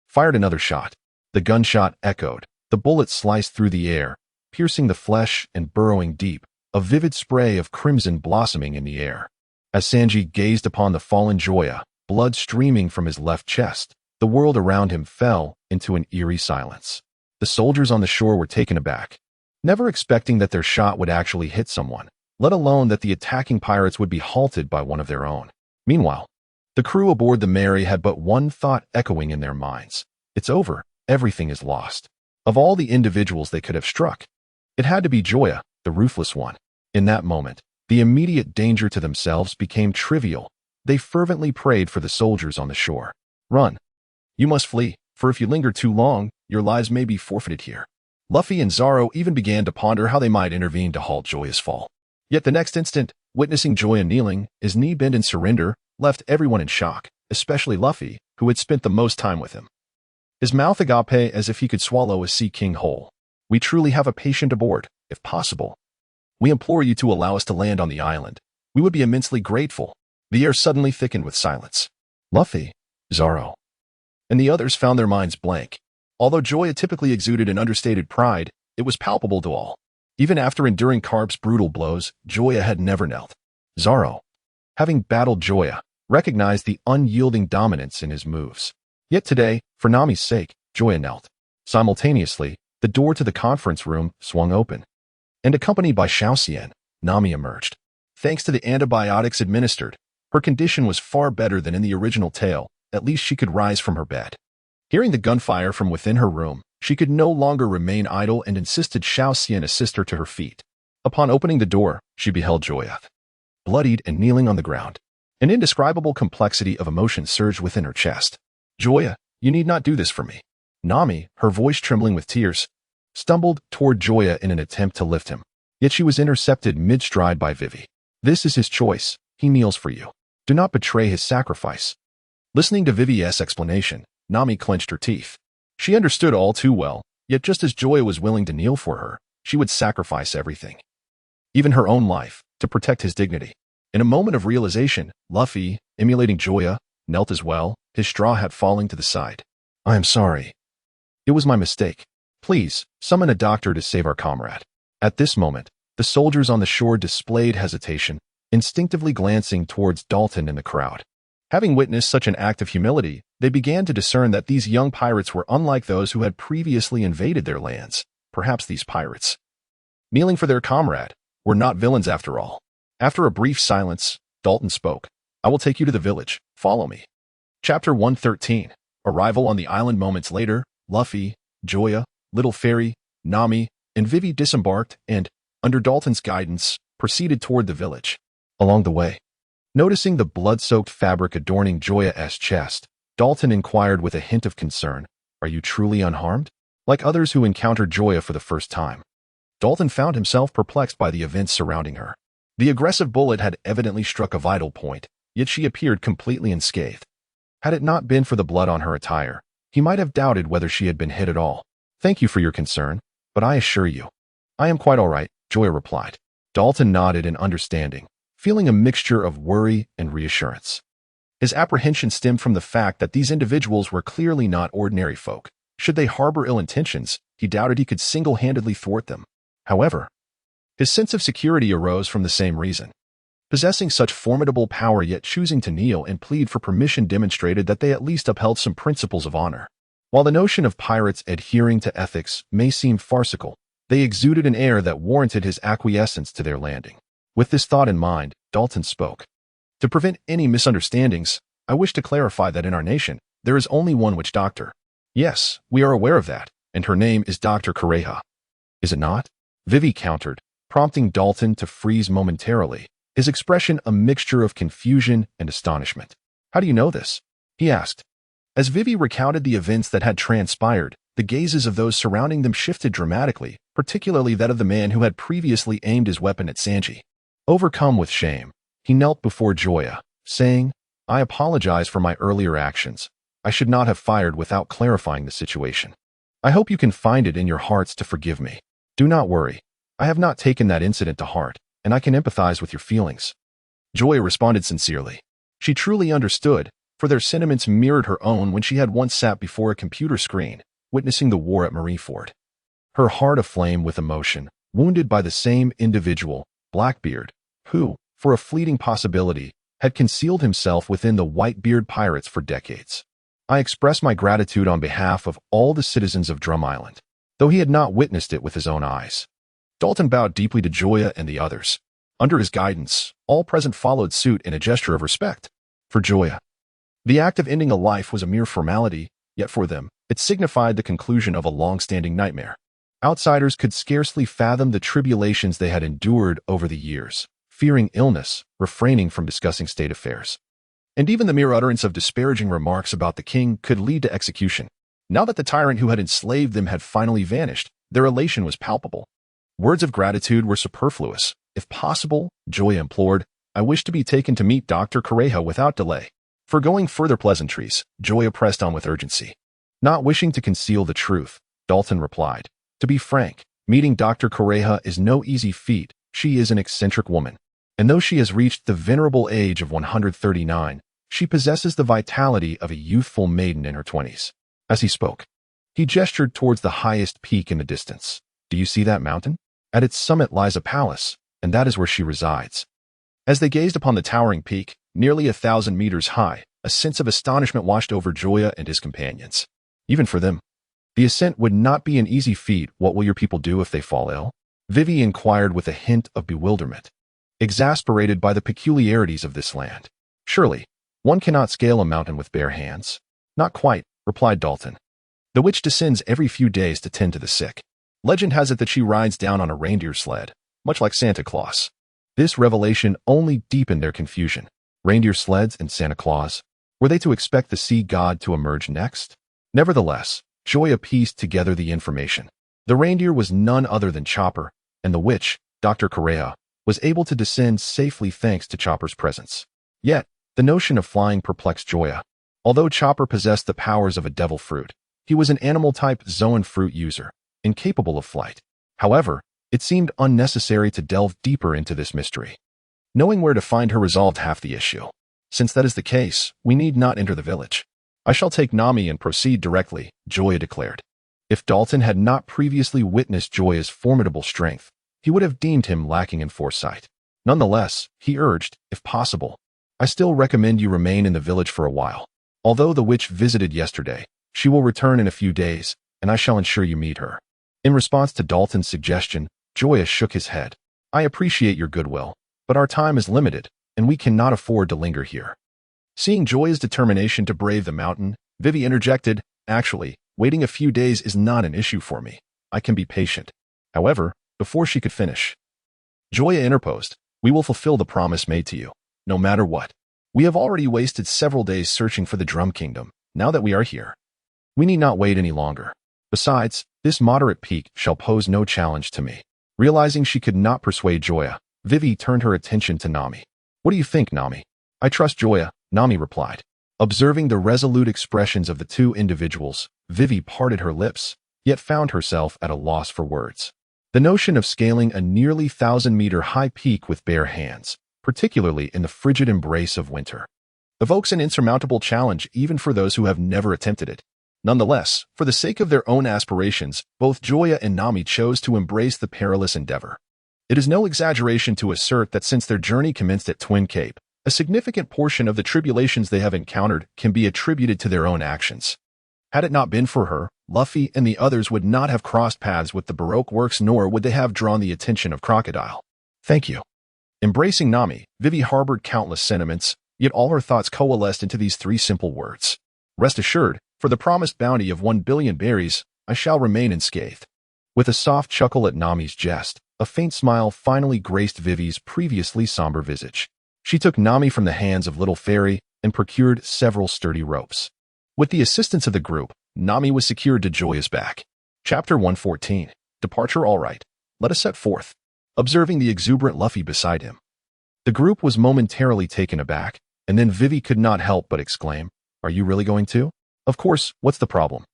fired another shot. The gunshot echoed. The bullet sliced through the air, piercing the flesh and burrowing deep, a vivid spray of crimson blossoming in the air. As Sanji gazed upon the fallen Joya, blood streaming from his left chest, the world around him fell into an eerie silence. The soldiers on the shore were taken aback, never expecting that their shot would actually hit someone, let alone that the attacking pirates would be halted by one of their own. Meanwhile, the crew aboard the Mary had but one thought echoing in their minds. It's over. Everything is lost. Of all the individuals they could have struck, it had to be Joya, the ruthless one. In that moment, the immediate danger to themselves became trivial. They fervently prayed for the soldiers on the shore. Run. You must flee, for if you linger too long, your lives may be forfeited here. Luffy and Zoro even began to ponder how they might intervene to halt Joya's fall. Yet the next instant, witnessing Joya kneeling, his knee bent in surrender, left everyone in shock, especially Luffy, who had spent the most time with him. His mouth agape as if he could swallow a sea king whole. We truly have a patient aboard, if possible. We implore you to allow us to land on the island. We would be immensely grateful. The air suddenly thickened with silence. Luffy, Zoro, and the others found their minds blank. Although Joya typically exuded an understated pride, it was palpable to all. Even after enduring Garp's brutal blows, Joya had never knelt. Zoro, having battled Joya, recognized the unyielding dominance in his moves. Yet today, for Nami's sake, Joya knelt. Simultaneously, the door to the conference room swung open, and accompanied by Xiaoxian, Nami emerged. Thanks to the antibiotics administered, her condition was far better than in the original tale. At least she could rise from her bed. Hearing the gunfire from within her room, she could no longer remain idle and insisted Xiaoxian assist her to her feet. Upon opening the door, she beheld Joya, bloodied and kneeling on the ground. An indescribable complexity of emotion surged within her chest. Joya, you need not do this for me. Nami, her voice trembling with tears, stumbled toward Joya in an attempt to lift him. Yet she was intercepted mid-stride by Vivi. This is his choice. He kneels for you. Do not betray his sacrifice. Listening to Vivi's explanation, Nami clenched her teeth. She understood all too well, yet just as Joya was willing to kneel for her, she would sacrifice everything. Even her own life, to protect his dignity. In a moment of realization, Luffy, emulating Joya, knelt as well, his straw hat falling to the side. I am sorry. It was my mistake. Please, summon a doctor to save our comrade. At this moment, the soldiers on the shore displayed hesitation, instinctively glancing towards Dalton in the crowd. Having witnessed such an act of humility, they began to discern that these young pirates were unlike those who had previously invaded their lands. Perhaps these pirates, kneeling for their comrade, were not villains after all. After a brief silence, Dalton spoke. I will take you to the village. Follow me. Chapter 113. Arrival on the island. Moments later, Luffy, Joya, Little Fairy, Nami, and Vivi disembarked and, under Dalton's guidance, proceeded toward the village. Along the way, noticing the blood-soaked fabric adorning Joya's chest, Dalton inquired with a hint of concern, Are you truly unharmed? Like others who encountered Joya for the first time, Dalton found himself perplexed by the events surrounding her. The aggressive bullet had evidently struck a vital point, yet she appeared completely unscathed. Had it not been for the blood on her attire, he might have doubted whether she had been hit at all. Thank you for your concern, but I assure you, I am quite all right, Joya replied. Dalton nodded in understanding, feeling a mixture of worry and reassurance. His apprehension stemmed from the fact that these individuals were clearly not ordinary folk. Should they harbor ill intentions, he doubted he could single-handedly thwart them. However, his sense of security arose from the same reason. Possessing such formidable power yet choosing to kneel and plead for permission demonstrated that they at least upheld some principles of honor. While the notion of pirates adhering to ethics may seem farcical, they exuded an air that warranted his acquiescence to their landing. With this thought in mind, Dalton spoke. To prevent any misunderstandings, I wish to clarify that in our nation, there is only one witch doctor. Yes, we are aware of that, and her name is Dr. Kureha. Is it not? Vivi countered, prompting Dalton to freeze momentarily, his expression a mixture of confusion and astonishment. How do you know this? He asked. As Vivi recounted the events that had transpired, the gazes of those surrounding them shifted dramatically, particularly that of the man who had previously aimed his weapon at Sanji. Overcome with shame, he knelt before Joya, saying, I apologize for my earlier actions. I should not have fired without clarifying the situation. I hope you can find it in your hearts to forgive me. Do not worry. I have not taken that incident to heart, and I can empathize with your feelings. Joya responded sincerely. She truly understood, for their sentiments mirrored her own when she had once sat before a computer screen, witnessing the war at Marineford. Her heart aflame with emotion, wounded by the same individual, Blackbeard, who, for a fleeting possibility, had concealed himself within the Whitebeard pirates for decades. I express my gratitude on behalf of all the citizens of Drum Island, though he had not witnessed it with his own eyes. Dalton bowed deeply to Joya and the others. Under his guidance, all present followed suit in a gesture of respect. For Joya, the act of ending a life was a mere formality, yet for them, it signified the conclusion of a long-standing nightmare. Outsiders could scarcely fathom the tribulations they had endured over the years, fearing illness, refraining from discussing state affairs. And even the mere utterance of disparaging remarks about the king could lead to execution. Now that the tyrant who had enslaved them had finally vanished, their elation was palpable. Words of gratitude were superfluous. If possible, Joya implored, I wish to be taken to meet Dr. Correja without delay. Forgoing further pleasantries, Joya pressed on with urgency. Not wishing to conceal the truth, Dalton replied, to be frank, meeting Dr. Correja is no easy feat. She is an eccentric woman. And though she has reached the venerable age of 139, she possesses the vitality of a youthful maiden in her 20s. As he spoke, he gestured towards the highest peak in the distance. Do you see that mountain? At its summit lies a palace, and that is where she resides. As they gazed upon the towering peak, nearly 1,000 meters high, a sense of astonishment washed over Joya and his companions. Even for them, the ascent would not be an easy feat. What will your people do if they fall ill? Vivi inquired with a hint of bewilderment, exasperated by the peculiarities of this land. Surely, one cannot scale a mountain with bare hands. Not quite, replied Dalton. The witch descends every few days to tend to the sick. Legend has it that she rides down on a reindeer sled, much like Santa Claus. This revelation only deepened their confusion. Reindeer sleds and Santa Claus? Were they to expect the sea god to emerge next? Nevertheless, Joya pieced together the information. The reindeer was none other than Chopper, and the witch, Dr. Correa, was able to descend safely thanks to Chopper's presence. Yet, the notion of flying perplexed Joya. Although Chopper possessed the powers of a devil fruit, he was an animal-type zoan fruit user, incapable of flight. However, it seemed unnecessary to delve deeper into this mystery. Knowing where to find her resolved half the issue. Since that is the case, we need not enter the village. I shall take Nami and proceed directly, Joya declared. If Dalton had not previously witnessed Joya's formidable strength, he would have deemed him lacking in foresight. Nonetheless, he urged, if possible, I still recommend you remain in the village for a while. Although the witch visited yesterday, she will return in a few days, and I shall ensure you meet her. In response to Dalton's suggestion, Joya shook his head. I appreciate your goodwill, but our time is limited, and we cannot afford to linger here. Seeing Joya's determination to brave the mountain, Vivi interjected, actually, waiting a few days is not an issue for me. I can be patient. However, before she could finish, Joya interposed, we will fulfill the promise made to you, no matter what. We have already wasted several days searching for the Drum Kingdom. Now that we are here, we need not wait any longer. Besides, this moderate peak shall pose no challenge to me. Realizing she could not persuade Joya, Vivi turned her attention to Nami. What do you think, Nami? I trust Joya, Nami replied. Observing the resolute expressions of the two individuals, Vivi parted her lips, yet found herself at a loss for words. The notion of scaling a nearly 1,000-meter high peak with bare hands, particularly in the frigid embrace of winter, evokes an insurmountable challenge even for those who have never attempted it. Nonetheless, for the sake of their own aspirations, both Joya and Nami chose to embrace the perilous endeavor. It is no exaggeration to assert that since their journey commenced at Twin Cape, a significant portion of the tribulations they have encountered can be attributed to their own actions. Had it not been for her, Luffy and the others would not have crossed paths with the Baroque works, nor would they have drawn the attention of Crocodile. Thank you. Embracing Nami, Vivi harbored countless sentiments, yet all her thoughts coalesced into these three simple words. Rest assured, for the promised bounty of 1 billion berries, I shall remain unscathed. With a soft chuckle at Nami's jest, a faint smile finally graced Vivi's previously somber visage. She took Nami from the hands of Little Fairy and procured several sturdy ropes. With the assistance of the group, Nami was secured to Joya's back. Chapter 114. Departure all right. Let us set forth. Observing the exuberant Luffy beside him, the group was momentarily taken aback, and then Vivi could not help but exclaim, Are you really going to? Of course, what's the problem?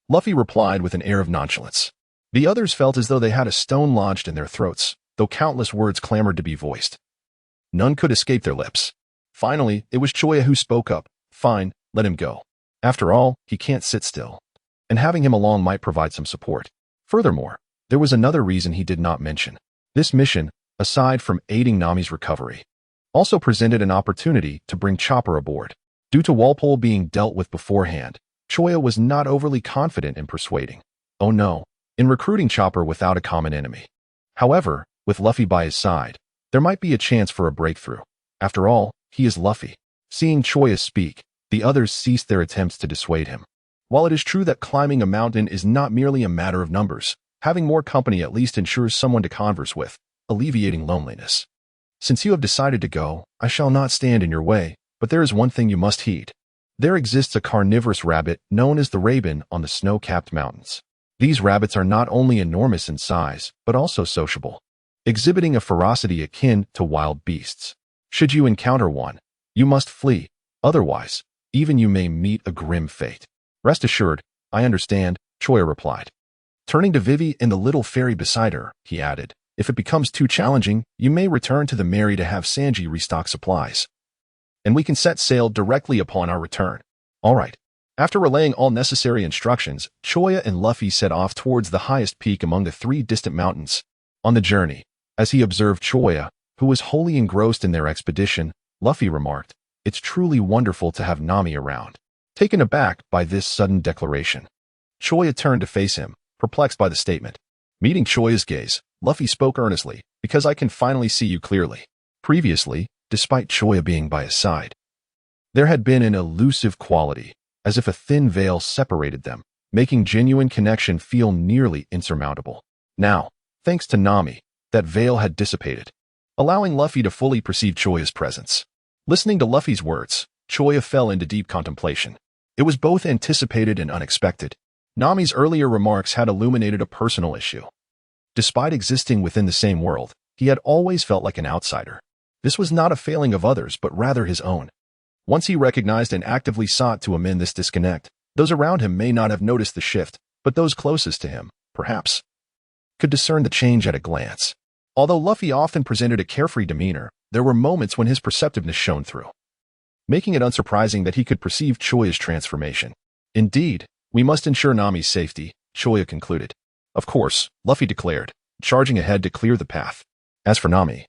Luffy replied with an air of nonchalance. The others felt as though they had a stone lodged in their throats, though countless words clamored to be voiced. None could escape their lips. Finally, it was Joya who spoke up. Fine, let him go. After all, he can't sit still. And having him along might provide some support. Furthermore, there was another reason he did not mention. This mission, aside from aiding Nami's recovery, also presented an opportunity to bring Chopper aboard. Due to whirlpool being dealt with beforehand, Joya was not overly confident in persuading. Oh no, in recruiting Chopper without a common enemy. However, with Luffy by his side, there might be a chance for a breakthrough. After all, he is Luffy. Seeing Joya speak, the others ceased their attempts to dissuade him. While it is true that climbing a mountain is not merely a matter of numbers, Having more company at least ensures someone to converse with, alleviating loneliness. Since you have decided to go, I shall not stand in your way, but there is one thing you must heed. There exists a carnivorous rabbit known as the raven on the snow-capped mountains. These rabbits are not only enormous in size, but also sociable, exhibiting a ferocity akin to wild beasts. Should you encounter one, you must flee, otherwise, even you may meet a grim fate. Rest assured, I understand, Joya replied. Turning to Vivi and the little fairy beside her, he added, if it becomes too challenging, you may return to the Mary to have Sanji restock supplies. And we can set sail directly upon our return. All right. After relaying all necessary instructions, Joya and Luffy set off towards the highest peak among the 3 distant mountains. On the journey, as he observed Joya, who was wholly engrossed in their expedition, Luffy remarked, it's truly wonderful to have Nami around. Taken aback by this sudden declaration, Joya turned to face him, perplexed by the statement. Meeting Joya's gaze, Luffy spoke earnestly, because I can finally see you clearly. Previously, despite Joya being by his side, there had been an elusive quality, as if a thin veil separated them, making genuine connection feel nearly insurmountable. Now, thanks to Nami, that veil had dissipated, allowing Luffy to fully perceive Joya's presence. Listening to Luffy's words, Joya fell into deep contemplation. It was both anticipated and unexpected. Nami's earlier remarks had illuminated a personal issue. Despite existing within the same world, he had always felt like an outsider. This was not a failing of others, but rather his own. Once he recognized and actively sought to amend this disconnect, those around him may not have noticed the shift, but those closest to him, perhaps, could discern the change at a glance. Although Luffy often presented a carefree demeanor, there were moments when his perceptiveness shone through, making it unsurprising that he could perceive Joya's transformation. Indeed, we must ensure Nami's safety, Joya concluded. Of course, Luffy declared, charging ahead to clear the path. As for Nami,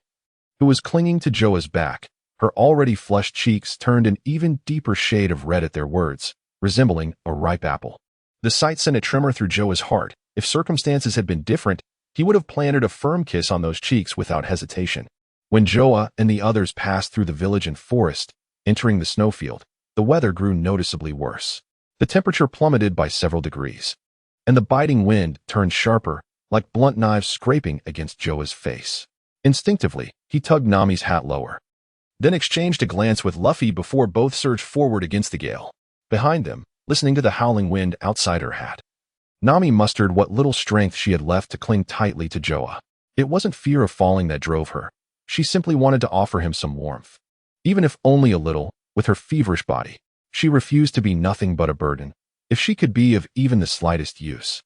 who was clinging to Joya's back, her already flushed cheeks turned an even deeper shade of red at their words, resembling a ripe apple. The sight sent a tremor through Joya's heart. If circumstances had been different, he would have planted a firm kiss on those cheeks without hesitation. When Joya and the others passed through the village and forest, entering the snowfield, the weather grew noticeably worse. The temperature plummeted by several degrees, and the biting wind turned sharper, like blunt knives scraping against Joya's face. Instinctively, he tugged Nami's hat lower, then exchanged a glance with Luffy before both surged forward against the gale. Behind them, listening to the howling wind outside her hat, Nami mustered what little strength she had left to cling tightly to Joya. It wasn't fear of falling that drove her. She simply wanted to offer him some warmth. Even if only a little, with her feverish body, she refused to be nothing but a burden. If she could be of even the slightest use,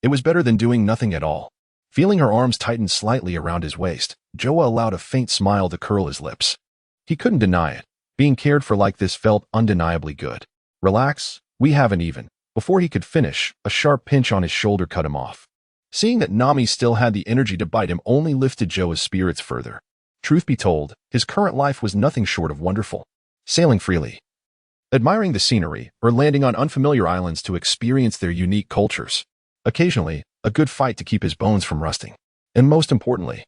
it was better than doing nothing at all. Feeling her arms tighten slightly around his waist, Joya allowed a faint smile to curl his lips. He couldn't deny it. Being cared for like this felt undeniably good. Relax, we haven't even. Before he could finish, a sharp pinch on his shoulder cut him off. Seeing that Nami still had the energy to bite him only lifted Joya's spirits further. Truth be told, his current life was nothing short of wonderful. Sailing freely, admiring the scenery, or landing on unfamiliar islands to experience their unique cultures. Occasionally, a good fight to keep his bones from rusting. And most importantly,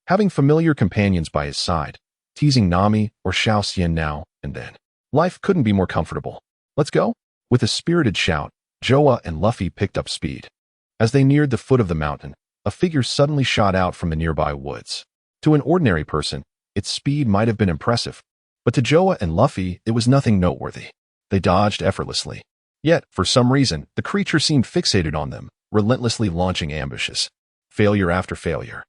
having familiar companions by his side, teasing Nami or Xiao Xian now and then. Life couldn't be more comfortable. Let's go? With a spirited shout, Joya and Luffy picked up speed. As they neared the foot of the mountain, a figure suddenly shot out from the nearby woods. To an ordinary person, its speed might have been impressive, but to Joya and Luffy, it was nothing noteworthy. They dodged effortlessly. Yet, for some reason, the creature seemed fixated on them, relentlessly launching ambushes. Failure after failure.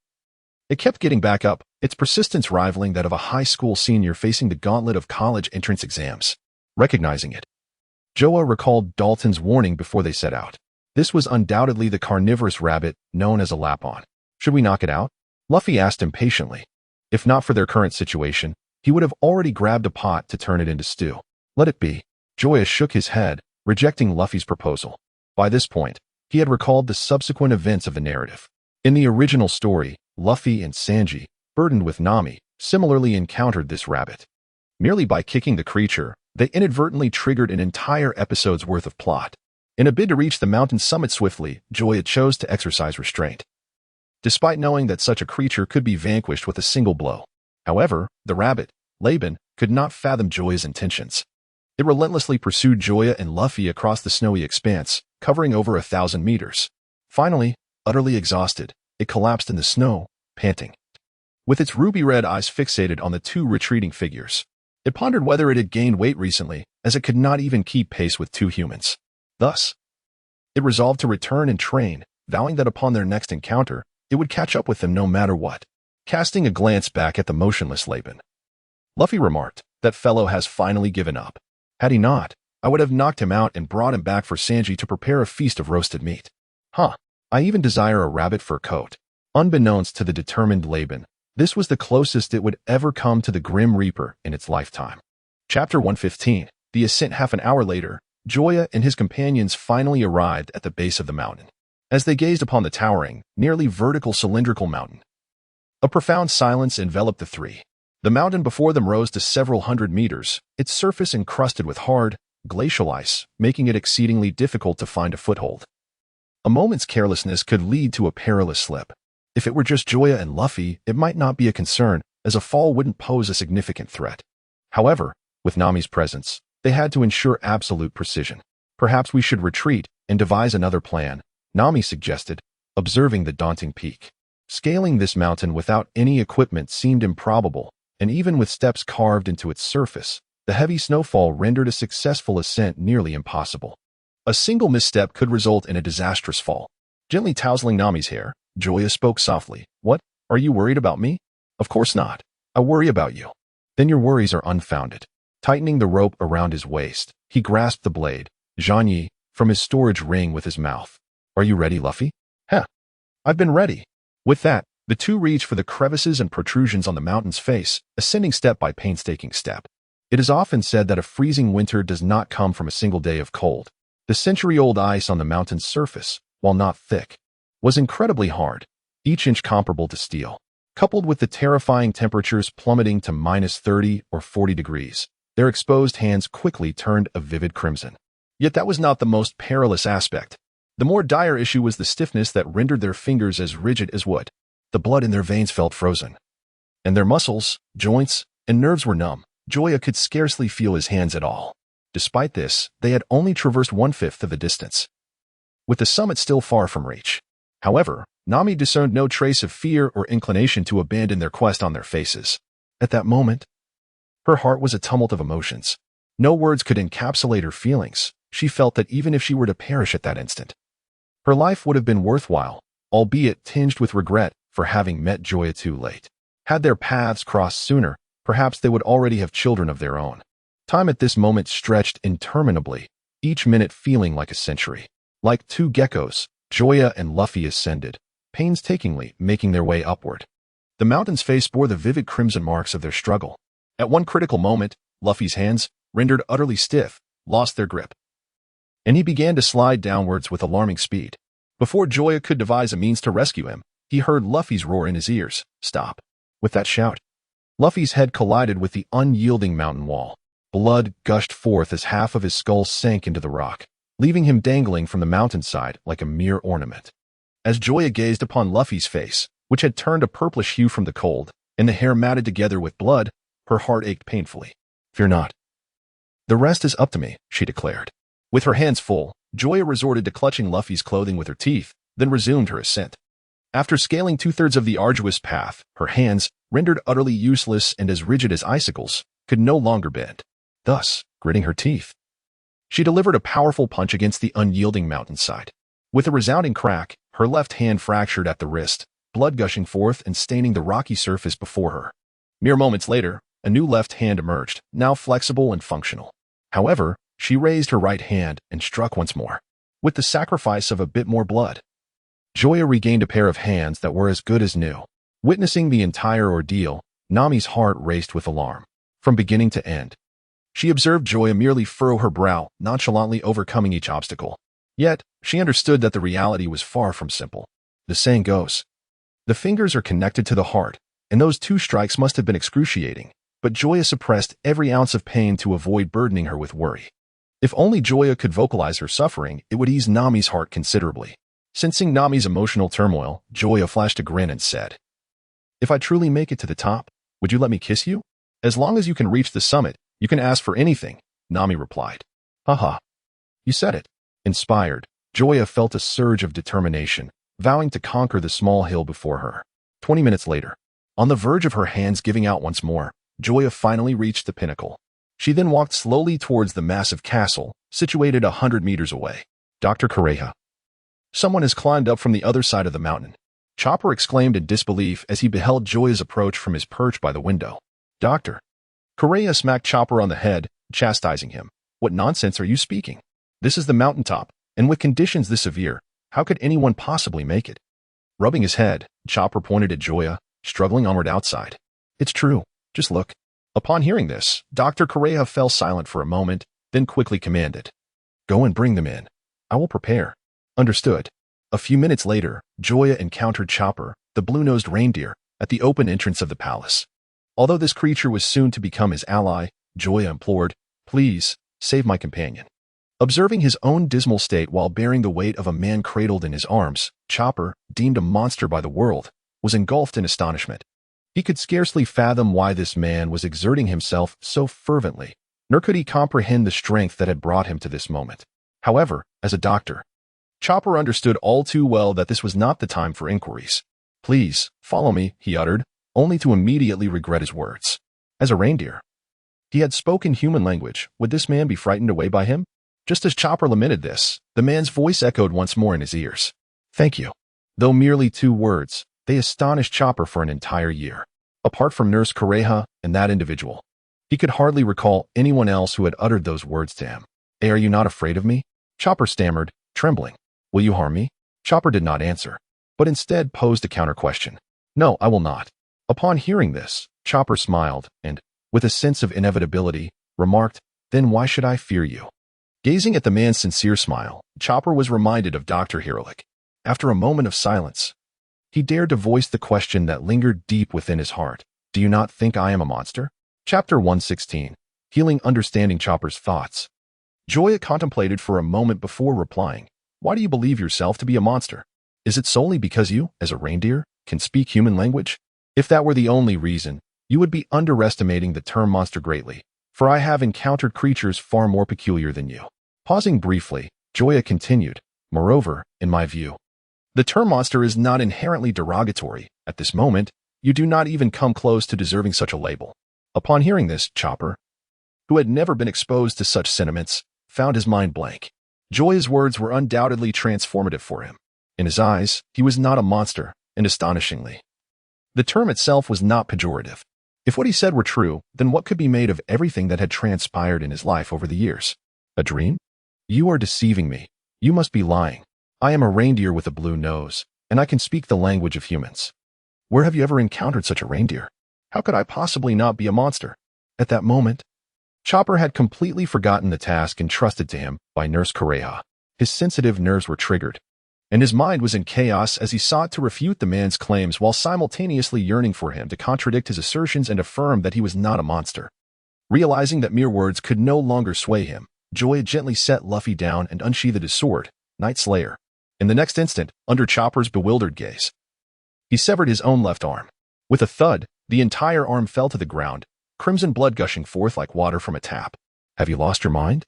It kept getting back up, its persistence rivaling that of a high school senior facing the gauntlet of college entrance exams. Recognizing it, Joya recalled Dalton's warning before they set out. This was undoubtedly the carnivorous rabbit known as a lapon. Should we knock it out? Luffy asked impatiently. If not for their current situation, he would have already grabbed a pot to turn it into stew. Let it be. Joya shook his head, rejecting Luffy's proposal. By this point, he had recalled the subsequent events of the narrative. In the original story, Luffy and Sanji, burdened with Nami, similarly encountered this rabbit. Merely by kicking the creature, they inadvertently triggered an entire episode's worth of plot. In a bid to reach the mountain summit swiftly, Joya chose to exercise restraint, despite knowing that such a creature could be vanquished with a single blow. However, the rabbit, Laban, could not fathom Joya's intentions. It relentlessly pursued Joya and Luffy across the snowy expanse, covering over 1,000 meters. Finally, utterly exhausted, it collapsed in the snow, panting. With its ruby-red eyes fixated on the two retreating figures, it pondered whether it had gained weight recently, as it could not even keep pace with two humans. Thus, it resolved to return and train, vowing that upon their next encounter, it would catch up with them no matter what. Casting a glance back at the motionless Laban, Luffy remarked, "That fellow has finally given up. Had he not, I would have knocked him out and brought him back for Sanji to prepare a feast of roasted meat. Huh, I even desire a rabbit fur coat." Unbeknownst to the determined Laban, this was the closest it would ever come to the Grim Reaper in its lifetime. Chapter 115. The Ascent. Half an hour later, Joya and his companions finally arrived at the base of the mountain. As they gazed upon the towering, nearly vertical cylindrical mountain, a profound silence enveloped the three. The mountain before them rose to several hundred meters, its surface encrusted with hard, glacial ice, making it exceedingly difficult to find a foothold. A moment's carelessness could lead to a perilous slip. If it were just Joya and Luffy, it might not be a concern, as a fall wouldn't pose a significant threat. However, with Nami's presence, they had to ensure absolute precision. "Perhaps we should retreat and devise another plan," Nami suggested, observing the daunting peak. Scaling this mountain without any equipment seemed improbable, and even with steps carved into its surface, the heavy snowfall rendered a successful ascent nearly impossible. A single misstep could result in a disastrous fall. Gently tousling Nami's hair, Joya spoke softly. "What? Are you worried about me?" "Of course not. I worry about you." "Then your worries are unfounded." Tightening the rope around his waist, he grasped the blade, Zhanyi, from his storage ring with his mouth. "Are you ready, Luffy?" "Heh. I've been ready." With that, the two reached for the crevices and protrusions on the mountain's face, ascending step by painstaking step. It is often said that a freezing winter does not come from a single day of cold. The century-old ice on the mountain's surface, while not thick, was incredibly hard, each inch comparable to steel. Coupled with the terrifying temperatures plummeting to -30 or 40 degrees, their exposed hands quickly turned a vivid crimson. Yet that was not the most perilous aspect. The more dire issue was the stiffness that rendered their fingers as rigid as wood. The blood in their veins felt frozen, and their muscles, joints, and nerves were numb. Joya could scarcely feel his hands at all. Despite this, they had only traversed 1/5 of the distance, with the summit still far from reach. However, Nami discerned no trace of fear or inclination to abandon their quest on their faces. At that moment, her heart was a tumult of emotions. No words could encapsulate her feelings. She felt that even if she were to perish at that instant, her life would have been worthwhile, albeit tinged with regret for having met Joya too late. Had their paths crossed sooner, perhaps they would already have children of their own. Time at this moment stretched interminably, each minute feeling like a century. Like two geckos, Joya and Luffy ascended, painstakingly making their way upward. The mountain's face bore the vivid crimson marks of their struggle. At one critical moment, Luffy's hands, rendered utterly stiff, lost their grip, and he began to slide downwards with alarming speed. Before Joya could devise a means to rescue him, he heard Luffy's roar in his ears. "Stop." With that shout, Luffy's head collided with the unyielding mountain wall. Blood gushed forth as half of his skull sank into the rock, leaving him dangling from the mountainside like a mere ornament. As Joya gazed upon Luffy's face, which had turned a purplish hue from the cold, and the hair matted together with blood, her heart ached painfully. "Fear not. The rest is up to me," she declared. With her hands full, Joya resorted to clutching Luffy's clothing with her teeth, then resumed her ascent. After scaling 2/3 of the arduous path, her hands, rendered utterly useless and as rigid as icicles, could no longer bend. Thus, gritting her teeth, she delivered a powerful punch against the unyielding mountainside. With a resounding crack, her left hand fractured at the wrist, blood gushing forth and staining the rocky surface before her. Mere moments later, a new left hand emerged, now flexible and functional. However, she raised her right hand and struck once more, with the sacrifice of a bit more blood. Joya regained a pair of hands that were as good as new. Witnessing the entire ordeal, Nami's heart raced with alarm. From beginning to end, she observed Joya merely furrow her brow, nonchalantly overcoming each obstacle. Yet, she understood that the reality was far from simple. The saying goes, "The fingers are connected to the heart," and those two strikes must have been excruciating, but Joya suppressed every ounce of pain to avoid burdening her with worry. If only Joya could vocalize her suffering, it would ease Nami's heart considerably. Sensing Nami's emotional turmoil, Joya flashed a grin and said, "If I truly make it to the top, would you let me kiss you? As long as you can reach the summit, you can ask for anything," Nami replied. "Haha. You said it." Inspired, Joya felt a surge of determination, vowing to conquer the small hill before her. 20 minutes later, on the verge of her hands giving out once more, Joya finally reached the pinnacle. She then walked slowly towards the massive castle, situated 100 meters away. Dr. Correa. Someone has climbed up from the other side of the mountain. Chopper exclaimed in disbelief as he beheld Joya's approach from his perch by the window. Doctor. Correa smacked Chopper on the head, chastising him. What nonsense are you speaking? This is the mountaintop, and with conditions this severe, how could anyone possibly make it? Rubbing his head, Chopper pointed at Joya, struggling onward outside. It's true. Just look. Upon hearing this, Dr. Correa fell silent for a moment, then quickly commanded. Go and bring them in. I will prepare. Understood. A few minutes later, Joya encountered Chopper, the blue-nosed reindeer, at the open entrance of the palace. Although this creature was soon to become his ally, Joya implored, Please, save my companion. Observing his own dismal state while bearing the weight of a man cradled in his arms, Chopper, deemed a monster by the world, was engulfed in astonishment. He could scarcely fathom why this man was exerting himself so fervently, nor could he comprehend the strength that had brought him to this moment. However, as a doctor, Chopper understood all too well that this was not the time for inquiries. Please, follow me, he uttered, only to immediately regret his words. As a reindeer, he had spoken human language. Would this man be frightened away by him? Just as Chopper lamented this, the man's voice echoed once more in his ears. Thank you. Though merely 2 words, they astonished Chopper for an entire year. Apart from Nurse Correa and that individual, he could hardly recall anyone else who had uttered those words to him. Hey, are you not afraid of me? Chopper stammered, trembling. Will you harm me? Chopper did not answer, but instead posed a counter-question. No, I will not. Upon hearing this, Chopper smiled and, with a sense of inevitability, remarked, Then why should I fear you? Gazing at the man's sincere smile, Chopper was reminded of Dr. Heroic. After a moment of silence, he dared to voice the question that lingered deep within his heart. Do you not think I am a monster? Chapter 116. Healing Understanding Chopper's Thoughts. Joya contemplated for a moment before replying. Why do you believe yourself to be a monster? Is it solely because you, as a reindeer, can speak human language? If that were the only reason, you would be underestimating the term monster greatly, for I have encountered creatures far more peculiar than you. Pausing briefly, Joya continued, Moreover, in my view, the term monster is not inherently derogatory. At this moment, you do not even come close to deserving such a label. Upon hearing this, Chopper, who had never been exposed to such sentiments, found his mind blank. Joya's words were undoubtedly transformative for him. In his eyes, he was not a monster, and astonishingly, the term itself was not pejorative. If what he said were true, then what could be made of everything that had transpired in his life over the years? A dream? You are deceiving me. You must be lying. I am a reindeer with a blue nose, and I can speak the language of humans. Where have you ever encountered such a reindeer? How could I possibly not be a monster? At that moment, Chopper had completely forgotten the task entrusted to him by Nurse Correa. His sensitive nerves were triggered, and his mind was in chaos as he sought to refute the man's claims while simultaneously yearning for him to contradict his assertions and affirm that he was not a monster. Realizing that mere words could no longer sway him, Joya gently set Luffy down and unsheathed his sword, Night Slayer. In the next instant, under Chopper's bewildered gaze, he severed his own left arm. With a thud, the entire arm fell to the ground, crimson blood gushing forth like water from a tap. Have you lost your mind?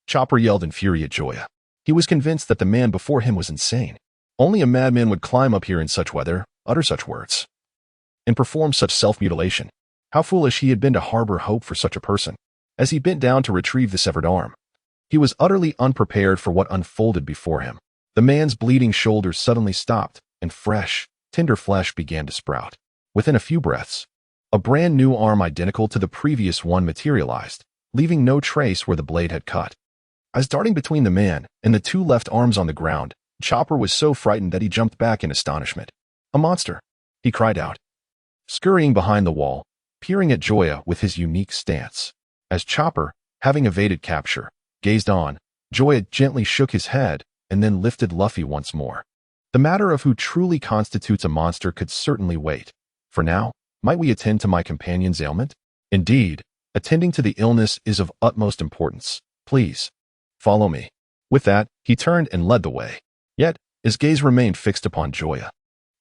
Chopper yelled in fury at Joya. He was convinced that the man before him was insane. Only a madman would climb up here in such weather, utter such words, and perform such self-mutilation. How foolish he had been to harbor hope for such a person. As he bent down to retrieve the severed arm, he was utterly unprepared for what unfolded before him. The man's bleeding shoulders suddenly stopped, and fresh, tender flesh began to sprout. Within a few breaths, a brand new arm identical to the previous one materialized, leaving no trace where the blade had cut. As darting between the man and the 2 left arms on the ground, Chopper was so frightened that he jumped back in astonishment. A monster, he cried out, scurrying behind the wall, peering at Joya with his unique stance. As Chopper, having evaded capture, gazed on, Joya gently shook his head and then lifted Luffy once more. The matter of who truly constitutes a monster could certainly wait. For now, might we attend to my companion's ailment? Indeed, attending to the illness is of utmost importance. Please, follow me. With that, he turned and led the way. Yet, his gaze remained fixed upon Joya.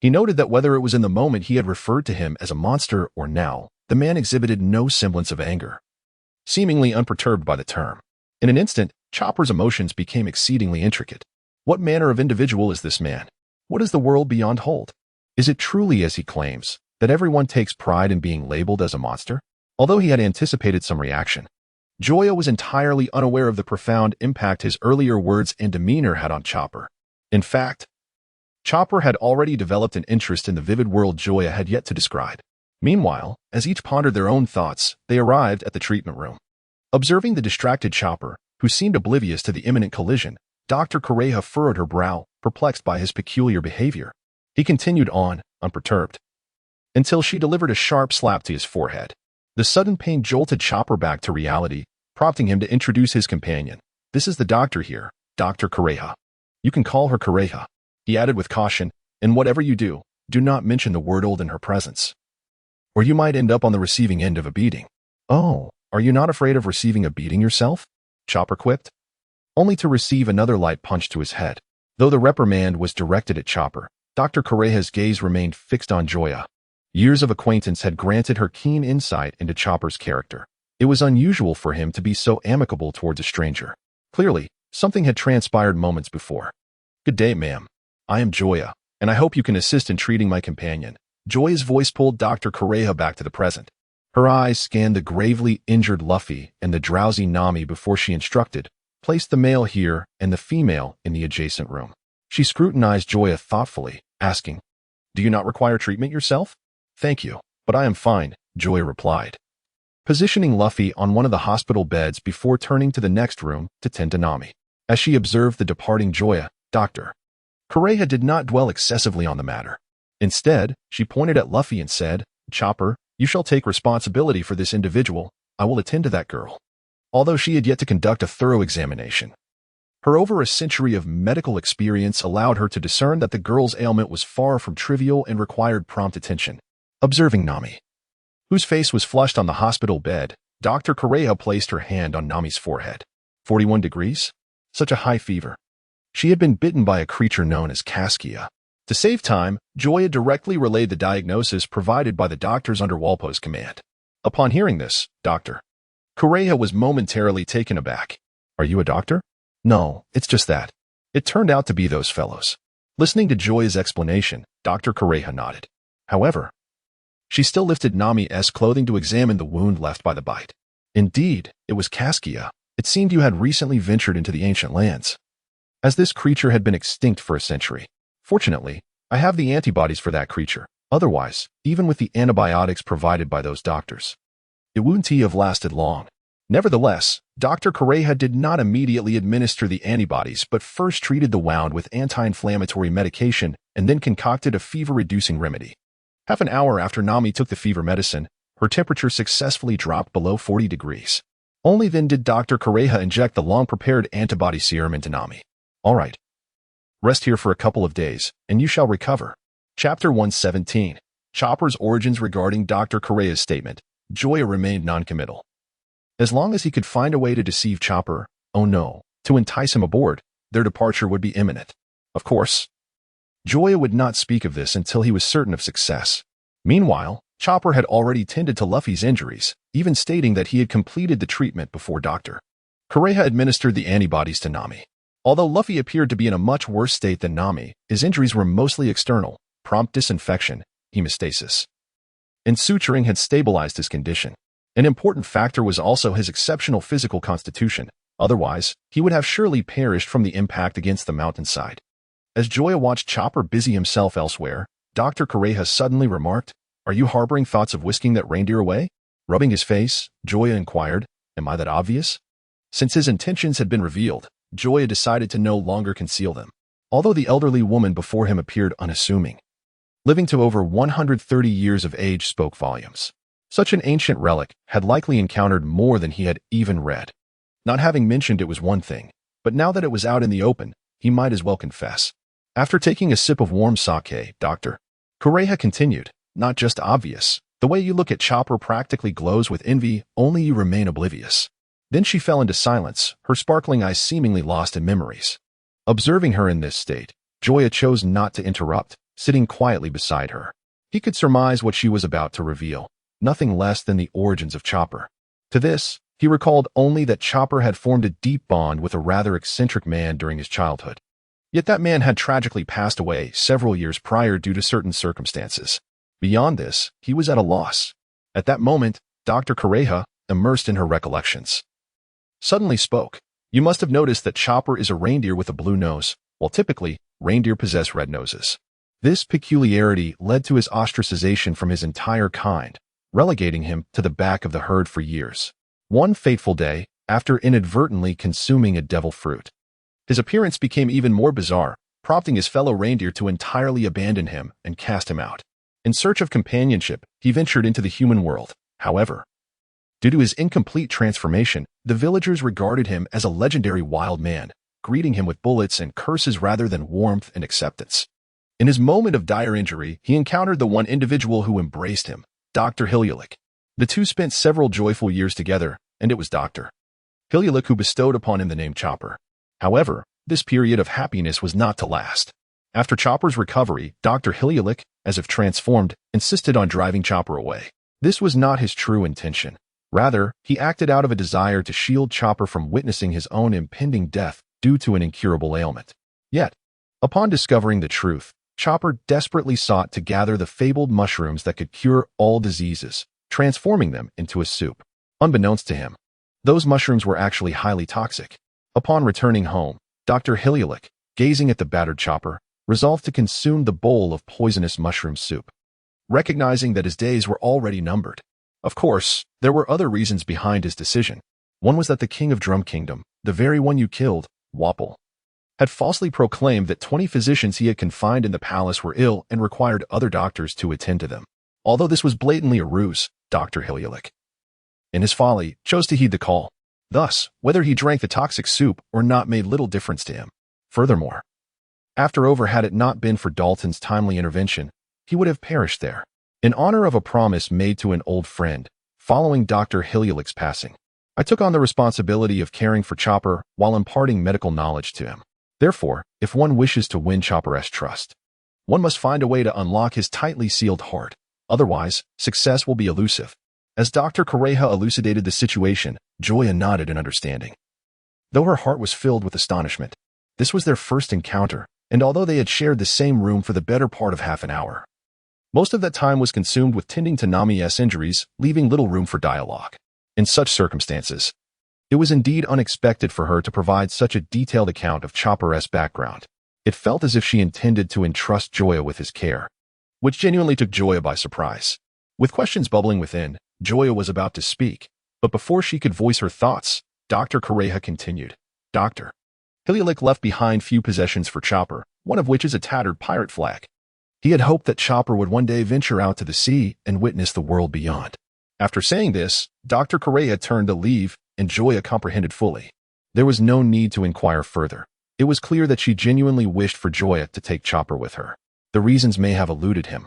He noted that whether it was in the moment he had referred to him as a monster or now, the man exhibited no semblance of anger, seemingly unperturbed by the term. In an instant, Chopper's emotions became exceedingly intricate. What manner of individual is this man? What is the world beyond hold? Is it truly as he claims, that everyone takes pride in being labeled as a monster? Although he had anticipated some reaction, Joya was entirely unaware of the profound impact his earlier words and demeanor had on Chopper. In fact, Chopper had already developed an interest in the vivid world Joya had yet to describe. Meanwhile, as each pondered their own thoughts, they arrived at the treatment room. Observing the distracted Chopper, who seemed oblivious to the imminent collision, Dr. Correja furrowed her brow, perplexed by his peculiar behavior. He continued on, unperturbed, until she delivered a sharp slap to his forehead. The sudden pain jolted Chopper back to reality, prompting him to introduce his companion. This is the doctor here, Dr. Correja. You can call her Correja, he added with caution, and whatever you do, do not mention the word old in her presence, or you might end up on the receiving end of a beating. Oh, are you not afraid of receiving a beating yourself? Chopper quipped, only to receive another light punch to his head. Though the reprimand was directed at Chopper, Dr. Correja's gaze remained fixed on Joya. Years of acquaintance had granted her keen insight into Chopper's character. It was unusual for him to be so amicable towards a stranger. Clearly, something had transpired moments before. Good day, ma'am. I am Joya, and I hope you can assist in treating my companion. Joya's voice pulled Dr. Correja back to the present. Her eyes scanned the gravely injured Luffy and the drowsy Nami before she instructed, place the male here and the female in the adjacent room. She scrutinized Joya thoughtfully, asking, do you not require treatment yourself? Thank you, but I am fine, Joya replied, positioning Luffy on one of the hospital beds before turning to the next room to tend to Nami. As she observed the departing Joya, Dr. Correja did not dwell excessively on the matter. Instead, she pointed at Luffy and said, Chopper, you shall take responsibility for this individual. I will attend to that girl. Although she had yet to conduct a thorough examination, her over a century of medical experience allowed her to discern that the girl's ailment was far from trivial and required prompt attention. Observing Nami, whose face was flushed on the hospital bed, Dr. Correja placed her hand on Nami's forehead. 41 degrees? Such a high fever. She had been bitten by a creature known as Caskia. To save time, Joya directly relayed the diagnosis provided by the doctors under Walpo's command. Upon hearing this, Dr. Correja was momentarily taken aback. Are you a doctor? No, it's just that. It turned out to be those fellows. Listening to Joya's explanation, Dr. Correja nodded. However, she still lifted Nami's clothing to examine the wound left by the bite. Indeed, it was Caskia. It seemed you had recently ventured into the ancient lands, as this creature had been extinct for a century. Fortunately, I have the antibodies for that creature. Otherwise, even with the antibiotics provided by those doctors, it wouldn't have lasted long. Nevertheless, Dr. Correja did not immediately administer the antibodies but first treated the wound with anti-inflammatory medication and then concocted a fever-reducing remedy. Half an hour after Nami took the fever medicine, her temperature successfully dropped below 40 degrees. Only then did Dr. Correja inject the long-prepared antibody serum into Nami. All right. Rest here for a couple of days, and you shall recover. Chapter 117. Chopper's origins. Regarding Dr. Correja's statement, Joya remained noncommittal. As long as he could find a way to deceive Chopper, oh no, to entice him aboard, their departure would be imminent. Of course, Joya would not speak of this until he was certain of success. Meanwhile, Chopper had already tended to Luffy's injuries, even stating that he had completed the treatment before Dr. Correja administered the antibodies to Nami. Although Luffy appeared to be in a much worse state than Nami, his injuries were mostly external. Prompt disinfection, hemostasis, and suturing had stabilized his condition. An important factor was also his exceptional physical constitution. Otherwise, he would have surely perished from the impact against the mountainside. As Joya watched Chopper busy himself elsewhere, Dr. Correja suddenly remarked, "Are you harboring thoughts of whisking that reindeer away?" Rubbing his face, Joya inquired, "Am I that obvious?" Since his intentions had been revealed, Joya decided to no longer conceal them. Although the elderly woman before him appeared unassuming, living to over 130 years of age spoke volumes. Such an ancient relic had likely encountered more than he had even read. Not having mentioned it was one thing, but now that it was out in the open, he might as well confess. After taking a sip of warm sake, Dr. Correja continued, "Not just obvious. The way you look at Chopper practically glows with envy, only you remain oblivious." Then she fell into silence, her sparkling eyes seemingly lost in memories. Observing her in this state, Joya chose not to interrupt, sitting quietly beside her. He could surmise what she was about to reveal, nothing less than the origins of Chopper. To this, he recalled only that Chopper had formed a deep bond with a rather eccentric man during his childhood. Yet that man had tragically passed away several years prior due to certain circumstances. Beyond this, he was at a loss. At that moment, Dr. Kureha, immersed in her recollections, suddenly spoke. You must have noticed that Chopper is a reindeer with a blue nose, while typically, reindeer possess red noses. This peculiarity led to his ostracization from his entire kind, relegating him to the back of the herd for years. One fateful day, after inadvertently consuming a devil fruit, his appearance became even more bizarre, prompting his fellow reindeer to entirely abandon him and cast him out. In search of companionship, he ventured into the human world. However, due to his incomplete transformation, the villagers regarded him as a legendary wild man, greeting him with bullets and curses rather than warmth and acceptance. In his moment of dire injury, he encountered the one individual who embraced him, Dr. Hilulik. The two spent several joyful years together, and it was Dr. Hilulik who bestowed upon him the name Chopper. However, this period of happiness was not to last. After Chopper's recovery, Dr. Hilulik, as if transformed, insisted on driving Chopper away. This was not his true intention. Rather, he acted out of a desire to shield Chopper from witnessing his own impending death due to an incurable ailment. Yet, upon discovering the truth, Chopper desperately sought to gather the fabled mushrooms that could cure all diseases, transforming them into a soup. Unbeknownst to him, those mushrooms were actually highly toxic. Upon returning home, Dr. Hilulik, gazing at the battered Chopper, resolved to consume the bowl of poisonous mushroom soup, recognizing that his days were already numbered. Of course, there were other reasons behind his decision. One was that the king of Drum Kingdom, the very one you killed, Wapple, had falsely proclaimed that 20 physicians he had confined in the palace were ill and required other doctors to attend to them. Although this was blatantly a ruse, Dr. Hilulik, in his folly, chose to heed the call. Thus, whether he drank the toxic soup or not made little difference to him. Furthermore, had it not been for Dalton's timely intervention, he would have perished there. In honor of a promise made to an old friend, following Dr. Hilulik's passing, I took on the responsibility of caring for Chopper while imparting medical knowledge to him. Therefore, if one wishes to win Chopper's trust, one must find a way to unlock his tightly sealed heart. Otherwise, success will be elusive. As Dr. Kureha elucidated the situation, Joya nodded in understanding. Though her heart was filled with astonishment, this was their first encounter, and although they had shared the same room for the better part of half an hour, most of that time was consumed with tending to Nami's injuries, leaving little room for dialogue. In such circumstances, it was indeed unexpected for her to provide such a detailed account of Chopper's background. It felt as if she intended to entrust Joya with his care, which genuinely took Joya by surprise. With questions bubbling within, Joya was about to speak, but before she could voice her thoughts, Dr. Kureha continued. Dr. Hilulik left behind few possessions for Chopper, one of which is a tattered pirate flag. He had hoped that Chopper would one day venture out to the sea and witness the world beyond. After saying this, Dr. Kureha turned to leave, and Joya comprehended fully. There was no need to inquire further. It was clear that she genuinely wished for Joya to take Chopper with her. The reasons may have eluded him,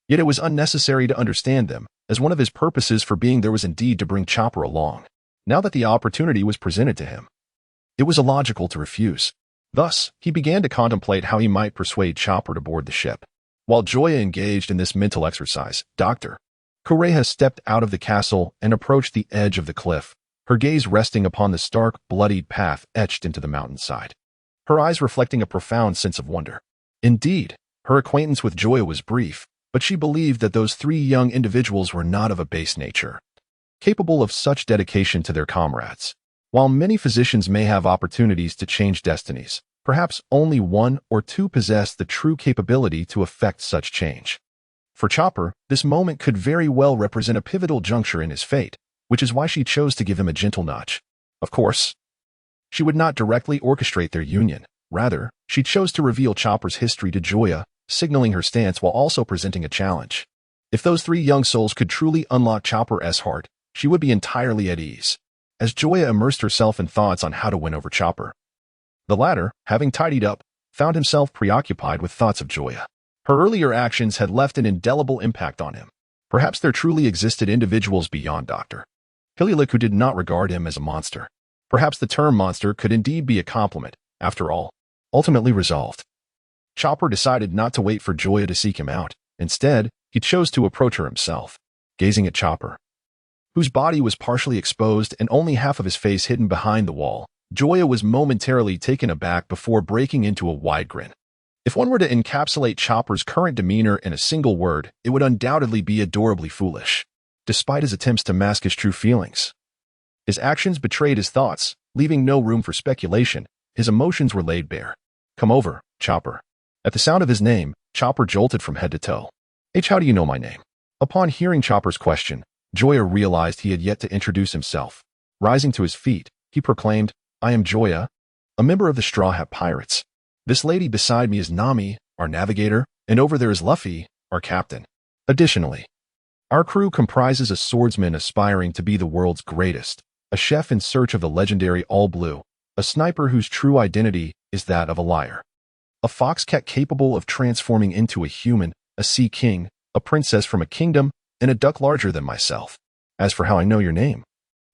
yet it was unnecessary to understand them, as one of his purposes for being there was indeed to bring Chopper along. Now that the opportunity was presented to him, it was illogical to refuse. Thus, he began to contemplate how he might persuade Chopper to board the ship. While Joya engaged in this mental exercise, Dr. Kureha stepped out of the castle and approached the edge of the cliff, her gaze resting upon the stark, bloodied path etched into the mountainside, her eyes reflecting a profound sense of wonder. Indeed, her acquaintance with Joya was brief, but she believed that those three young individuals were not of a base nature, capable of such dedication to their comrades. While many physicians may have opportunities to change destinies, perhaps only one or two possess the true capability to effect such change. For Chopper, this moment could very well represent a pivotal juncture in his fate, which is why she chose to give him a gentle nudge. Of course, she would not directly orchestrate their union. Rather, she chose to reveal Chopper's history to Joya, signaling her stance while also presenting a challenge. If those three young souls could truly unlock Chopper's heart, she would be entirely at ease. As Joya immersed herself in thoughts on how to win over Chopper, the latter, having tidied up, found himself preoccupied with thoughts of Joya. Her earlier actions had left an indelible impact on him. Perhaps there truly existed individuals beyond Dr. Hilulik who did not regard him as a monster. Perhaps the term monster could indeed be a compliment, after all. Ultimately resolved, Chopper decided not to wait for Joya to seek him out. Instead, he chose to approach her himself. Gazing at Chopper, whose body was partially exposed and only half of his face hidden behind the wall, Joya was momentarily taken aback before breaking into a wide grin. If one were to encapsulate Chopper's current demeanor in a single word, it would undoubtedly be adorably foolish, despite his attempts to mask his true feelings. His actions betrayed his thoughts, leaving no room for speculation. His emotions were laid bare. "Come over, Chopper." At the sound of his name, Chopper jolted from head to toe. "H, how do you know my name?" Upon hearing Chopper's question, Joya realized he had yet to introduce himself. Rising to his feet, he proclaimed, "I am Joya, a member of the Straw Hat Pirates. This lady beside me is Nami, our navigator, and over there is Luffy, our captain. Additionally, our crew comprises a swordsman aspiring to be the world's greatest, a chef in search of the legendary All Blue, a sniper whose true identity is that of a liar, a fox cat capable of transforming into a human, a sea king, a princess from a kingdom, and a duck larger than myself. As for how I know your name,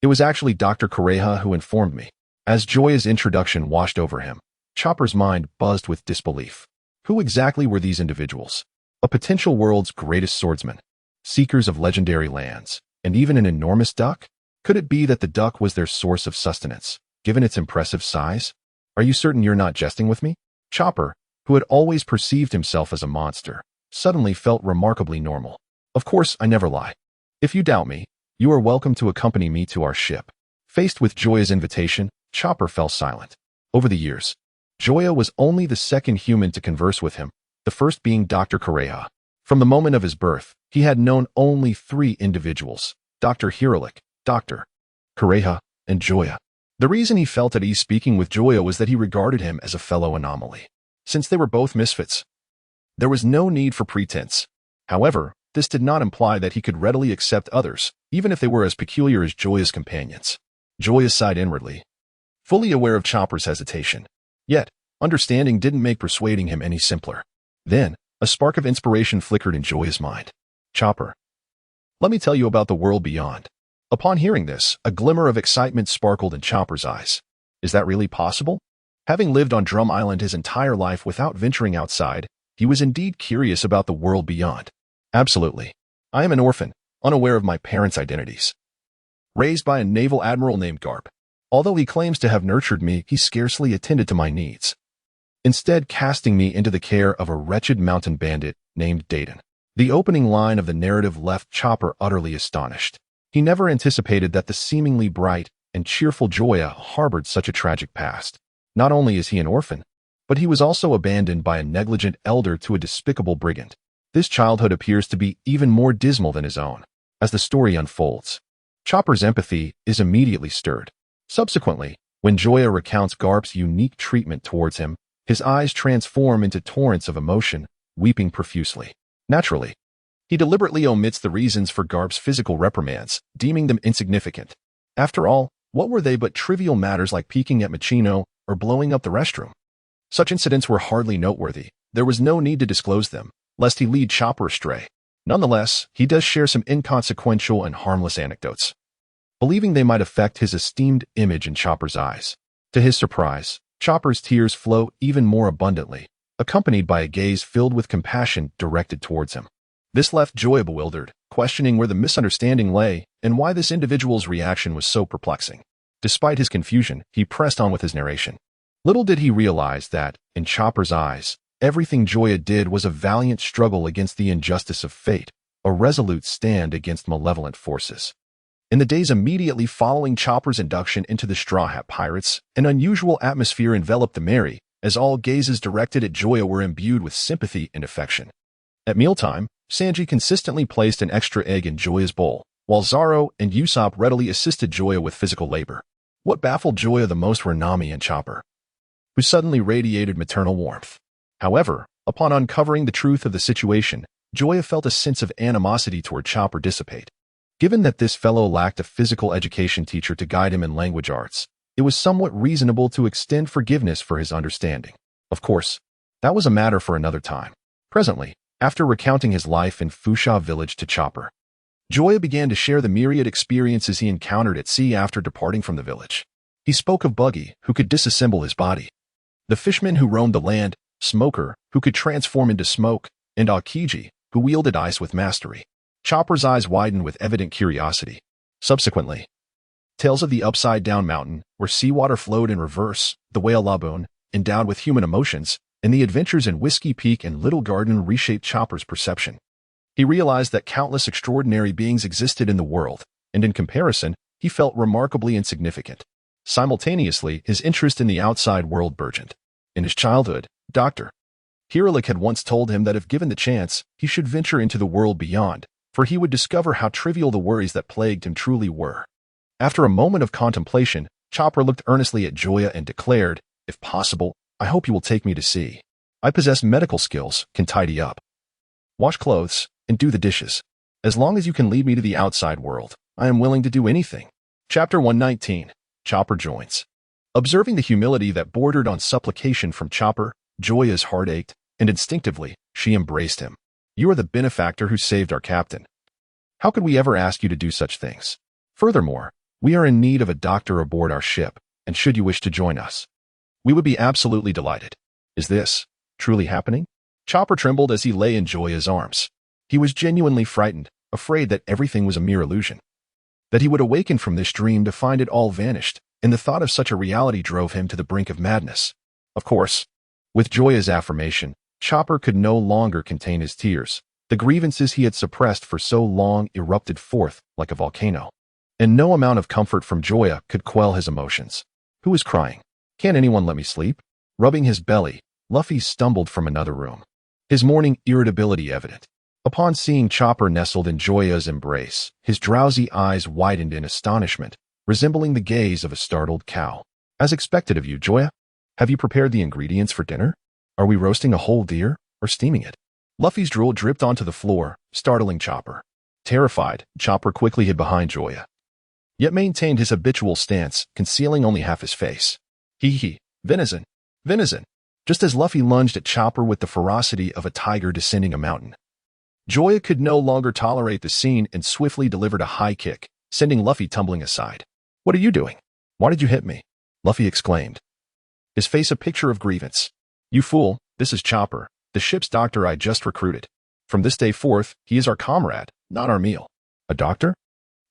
it was actually Dr. Koreha who informed me." As Joya's introduction washed over him, Chopper's mind buzzed with disbelief. Who exactly were these individuals? A potential world's greatest swordsman, seekers of legendary lands, and even an enormous duck? Could it be that the duck was their source of sustenance, given its impressive size? "Are you certain you're not jesting with me?" Chopper, who had always perceived himself as a monster, suddenly felt remarkably normal. "Of course, I never lie. If you doubt me, you are welcome to accompany me to our ship." Faced with Joya's invitation, Chopper fell silent. Over the years, Joya was only the second human to converse with him, the first being Dr. Koreha. From the moment of his birth, he had known only 3 individuals: Dr. Hiralik, Dr. Koreha, and Joya. The reason he felt at ease speaking with Joya was that he regarded him as a fellow anomaly. Since they were both misfits, there was no need for pretense. However, this did not imply that he could readily accept others, even if they were as peculiar as Joya's companions. Joya sighed inwardly, fully aware of Chopper's hesitation. Yet, understanding didn't make persuading him any simpler. Then, a spark of inspiration flickered in Joya's mind. "Chopper, let me tell you about the world beyond." Upon hearing this, a glimmer of excitement sparkled in Chopper's eyes. Is that really possible? Having lived on Drum Island his entire life without venturing outside, he was indeed curious about the world beyond. "Absolutely. I am an orphan, unaware of my parents' identities. Raised by a naval admiral named Garp. Although he claims to have nurtured me, he scarcely attended to my needs, instead casting me into the care of a wretched mountain bandit named Dayton." The opening line of the narrative left Chopper utterly astonished. He never anticipated that the seemingly bright and cheerful Joya harbored such a tragic past. Not only is he an orphan, but he was also abandoned by a negligent elder to a despicable brigand. This childhood appears to be even more dismal than his own. As the story unfolds, Chopper's empathy is immediately stirred. Subsequently, when Joya recounts Garp's unique treatment towards him, his eyes transform into torrents of emotion, weeping profusely. Naturally, he deliberately omits the reasons for Garp's physical reprimands, deeming them insignificant. After all, what were they but trivial matters like peeking at Machino or blowing up the restroom? Such incidents were hardly noteworthy. There was no need to disclose them, lest he lead Chopper astray. Nonetheless, he does share some inconsequential and harmless anecdotes, believing they might affect his esteemed image in Chopper's eyes. To his surprise, Chopper's tears flow even more abundantly, accompanied by a gaze filled with compassion directed towards him. This left Joya bewildered, questioning where the misunderstanding lay and why this individual's reaction was so perplexing. Despite his confusion, he pressed on with his narration. Little did he realize that, in Chopper's eyes, everything Joya did was a valiant struggle against the injustice of fate, a resolute stand against malevolent forces. In the days immediately following Chopper's induction into the Straw Hat Pirates, an unusual atmosphere enveloped the Merry, as all gazes directed at Joya were imbued with sympathy and affection. At mealtime, Sanji consistently placed an extra egg in Joya's bowl, while Zoro and Usopp readily assisted Joya with physical labor. What baffled Joya the most were Nami and Chopper, who suddenly radiated maternal warmth. However, upon uncovering the truth of the situation, Joya felt a sense of animosity toward Chopper dissipate. Given that this fellow lacked a physical education teacher to guide him in language arts, it was somewhat reasonable to extend forgiveness for his understanding. Of course, that was a matter for another time. Presently, after recounting his life in Fusha village to Chopper, Joya began to share the myriad experiences he encountered at sea after departing from the village. He spoke of Buggy, who could disassemble his body, the fisherman who roamed the land, Smoker, who could transform into smoke, and Aokiji, who wielded ice with mastery. Chopper's eyes widened with evident curiosity. Subsequently, Tales of the upside-down mountain, where seawater flowed in reverse, the whale laboon, endowed with human emotions, and the adventures in Whiskey Peak and Little Garden reshaped Chopper's perception. He realized that countless extraordinary beings existed in the world, and in comparison, he felt remarkably insignificant. Simultaneously, his interest in the outside world burgeoned. In his childhood, Dr. Hiralik had once told him that if given the chance, he should venture into the world beyond, for he would discover how trivial the worries that plagued him truly were. After a moment of contemplation, Chopper looked earnestly at Joya and declared, "If possible, I hope you will take me to sea. I possess medical skills, can tidy up, wash clothes, and do the dishes. As long as you can lead me to the outside world, I am willing to do anything." Chapter 119. Chopper joins. Observing the humility that bordered on supplication from Chopper, Joya's heart ached, and instinctively, she embraced him. "You are the benefactor who saved our captain. How could we ever ask you to do such things? Furthermore, we are in need of a doctor aboard our ship, and should you wish to join us, we would be absolutely delighted. Is this truly happening?" Chopper trembled as he lay in Joya's arms. He was genuinely frightened, afraid that everything was a mere illusion, that he would awaken from this dream to find it all vanished, and the thought of such a reality drove him to the brink of madness. Of course, with Joya's affirmation, Chopper could no longer contain his tears. The grievances he had suppressed for so long erupted forth like a volcano, and no amount of comfort from Joya could quell his emotions. "Who is crying? Can't anyone let me sleep?" Rubbing his belly, Luffy stumbled from another room, his morning irritability evident. Upon seeing Chopper nestled in Joya's embrace, his drowsy eyes widened in astonishment, resembling the gaze of a startled cow. "As expected of you, Joya. Have you prepared the ingredients for dinner? Are we roasting a whole deer, or steaming it?" Luffy's drool dripped onto the floor, startling Chopper. Terrified, Chopper quickly hid behind Joya, yet maintained his habitual stance, concealing only half his face. "Hee, venison, venison," just as Luffy lunged at Chopper with the ferocity of a tiger descending a mountain. Joya could no longer tolerate the scene and swiftly delivered a high kick, sending Luffy tumbling aside. "What are you doing? Why did you hit me?" Luffy exclaimed, his face a picture of grievance. "You fool, this is Chopper, the ship's doctor I just recruited. From this day forth, he is our comrade, not our meal." "A doctor?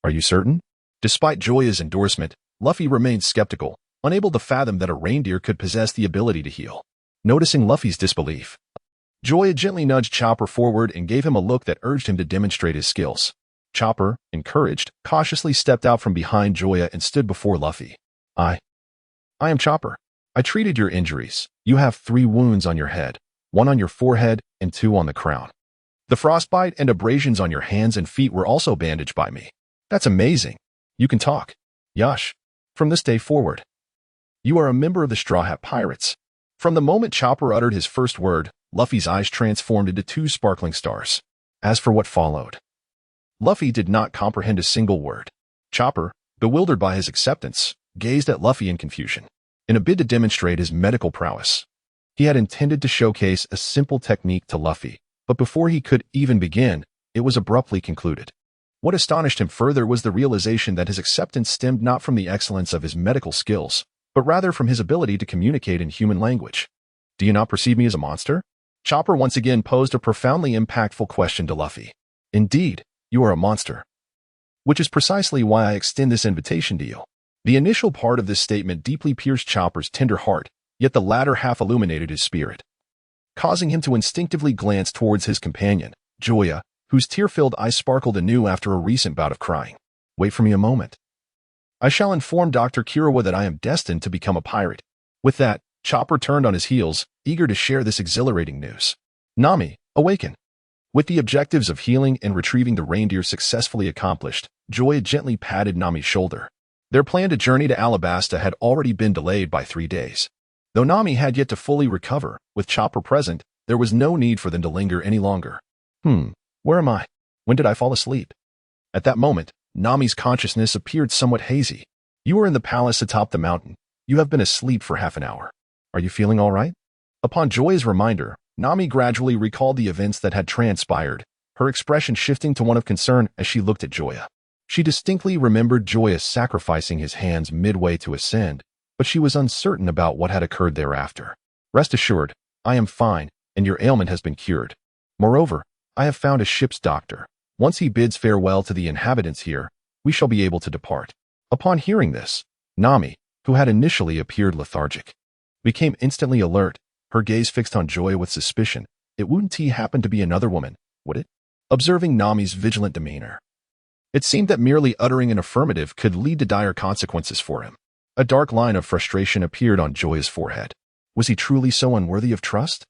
Are you certain?" Despite Joya's endorsement, Luffy remained skeptical, unable to fathom that a reindeer could possess the ability to heal. Noticing Luffy's disbelief, Joya gently nudged Chopper forward and gave him a look that urged him to demonstrate his skills. Chopper, encouraged, cautiously stepped out from behind Joya and stood before Luffy. I am Chopper. I treated your injuries. You have 3 wounds on your head, 1 on your forehead and 2 on the crown. The frostbite and abrasions on your hands and feet were also bandaged by me." "That's amazing. You can talk. Yash. From this day forward, you are a member of the Straw Hat Pirates." From the moment Chopper uttered his first word, Luffy's eyes transformed into 2 sparkling stars. As for what followed, Luffy did not comprehend a single word. Chopper, bewildered by his acceptance, gazed at Luffy in confusion. In a bid to demonstrate his medical prowess, he had intended to showcase a simple technique to Luffy, but before he could even begin, it was abruptly concluded. What astonished him further was the realization that his acceptance stemmed not from the excellence of his medical skills, but rather from his ability to communicate in human language. "Do you not perceive me as a monster?" Chopper once again posed a profoundly impactful question to Luffy. "Indeed, you are a monster. Which is precisely why I extend this invitation to you." The initial part of this statement deeply pierced Chopper's tender heart, yet the latter half illuminated his spirit, causing him to instinctively glance towards his companion, Joya, whose tear-filled eyes sparkled anew after a recent bout of crying. "Wait for me a moment. I shall inform Dr. Kirawa that I am destined to become a pirate." With that, Chopper turned on his heels, eager to share this exhilarating news. Nami, awaken. With the objectives of healing and retrieving the reindeer successfully accomplished, Joya gently patted Nami's shoulder. Their planned journey to Alabasta had already been delayed by 3 days. Though Nami had yet to fully recover, with Chopper present, there was no need for them to linger any longer. Where am I? When did I fall asleep?" At that moment, Nami's consciousness appeared somewhat hazy. "You are in the palace atop the mountain. You have been asleep for half an hour. Are you feeling all right?" Upon Joya's reminder, Nami gradually recalled the events that had transpired, her expression shifting to one of concern as she looked at Joya. She distinctly remembered Joya sacrificing his hands midway to ascend, but she was uncertain about what had occurred thereafter. "Rest assured, I am fine, and your ailment has been cured. Moreover, I have found a ship's doctor. Once he bids farewell to the inhabitants here, we shall be able to depart." Upon hearing this, Nami, who had initially appeared lethargic, became instantly alert, her gaze fixed on Joya with suspicion. It wouldn't happen to be another woman, would it? Observing Nami's vigilant demeanor, it seemed that merely uttering an affirmative could lead to dire consequences for him. A dark line of frustration appeared on Joya's forehead. Was he truly so unworthy of trust?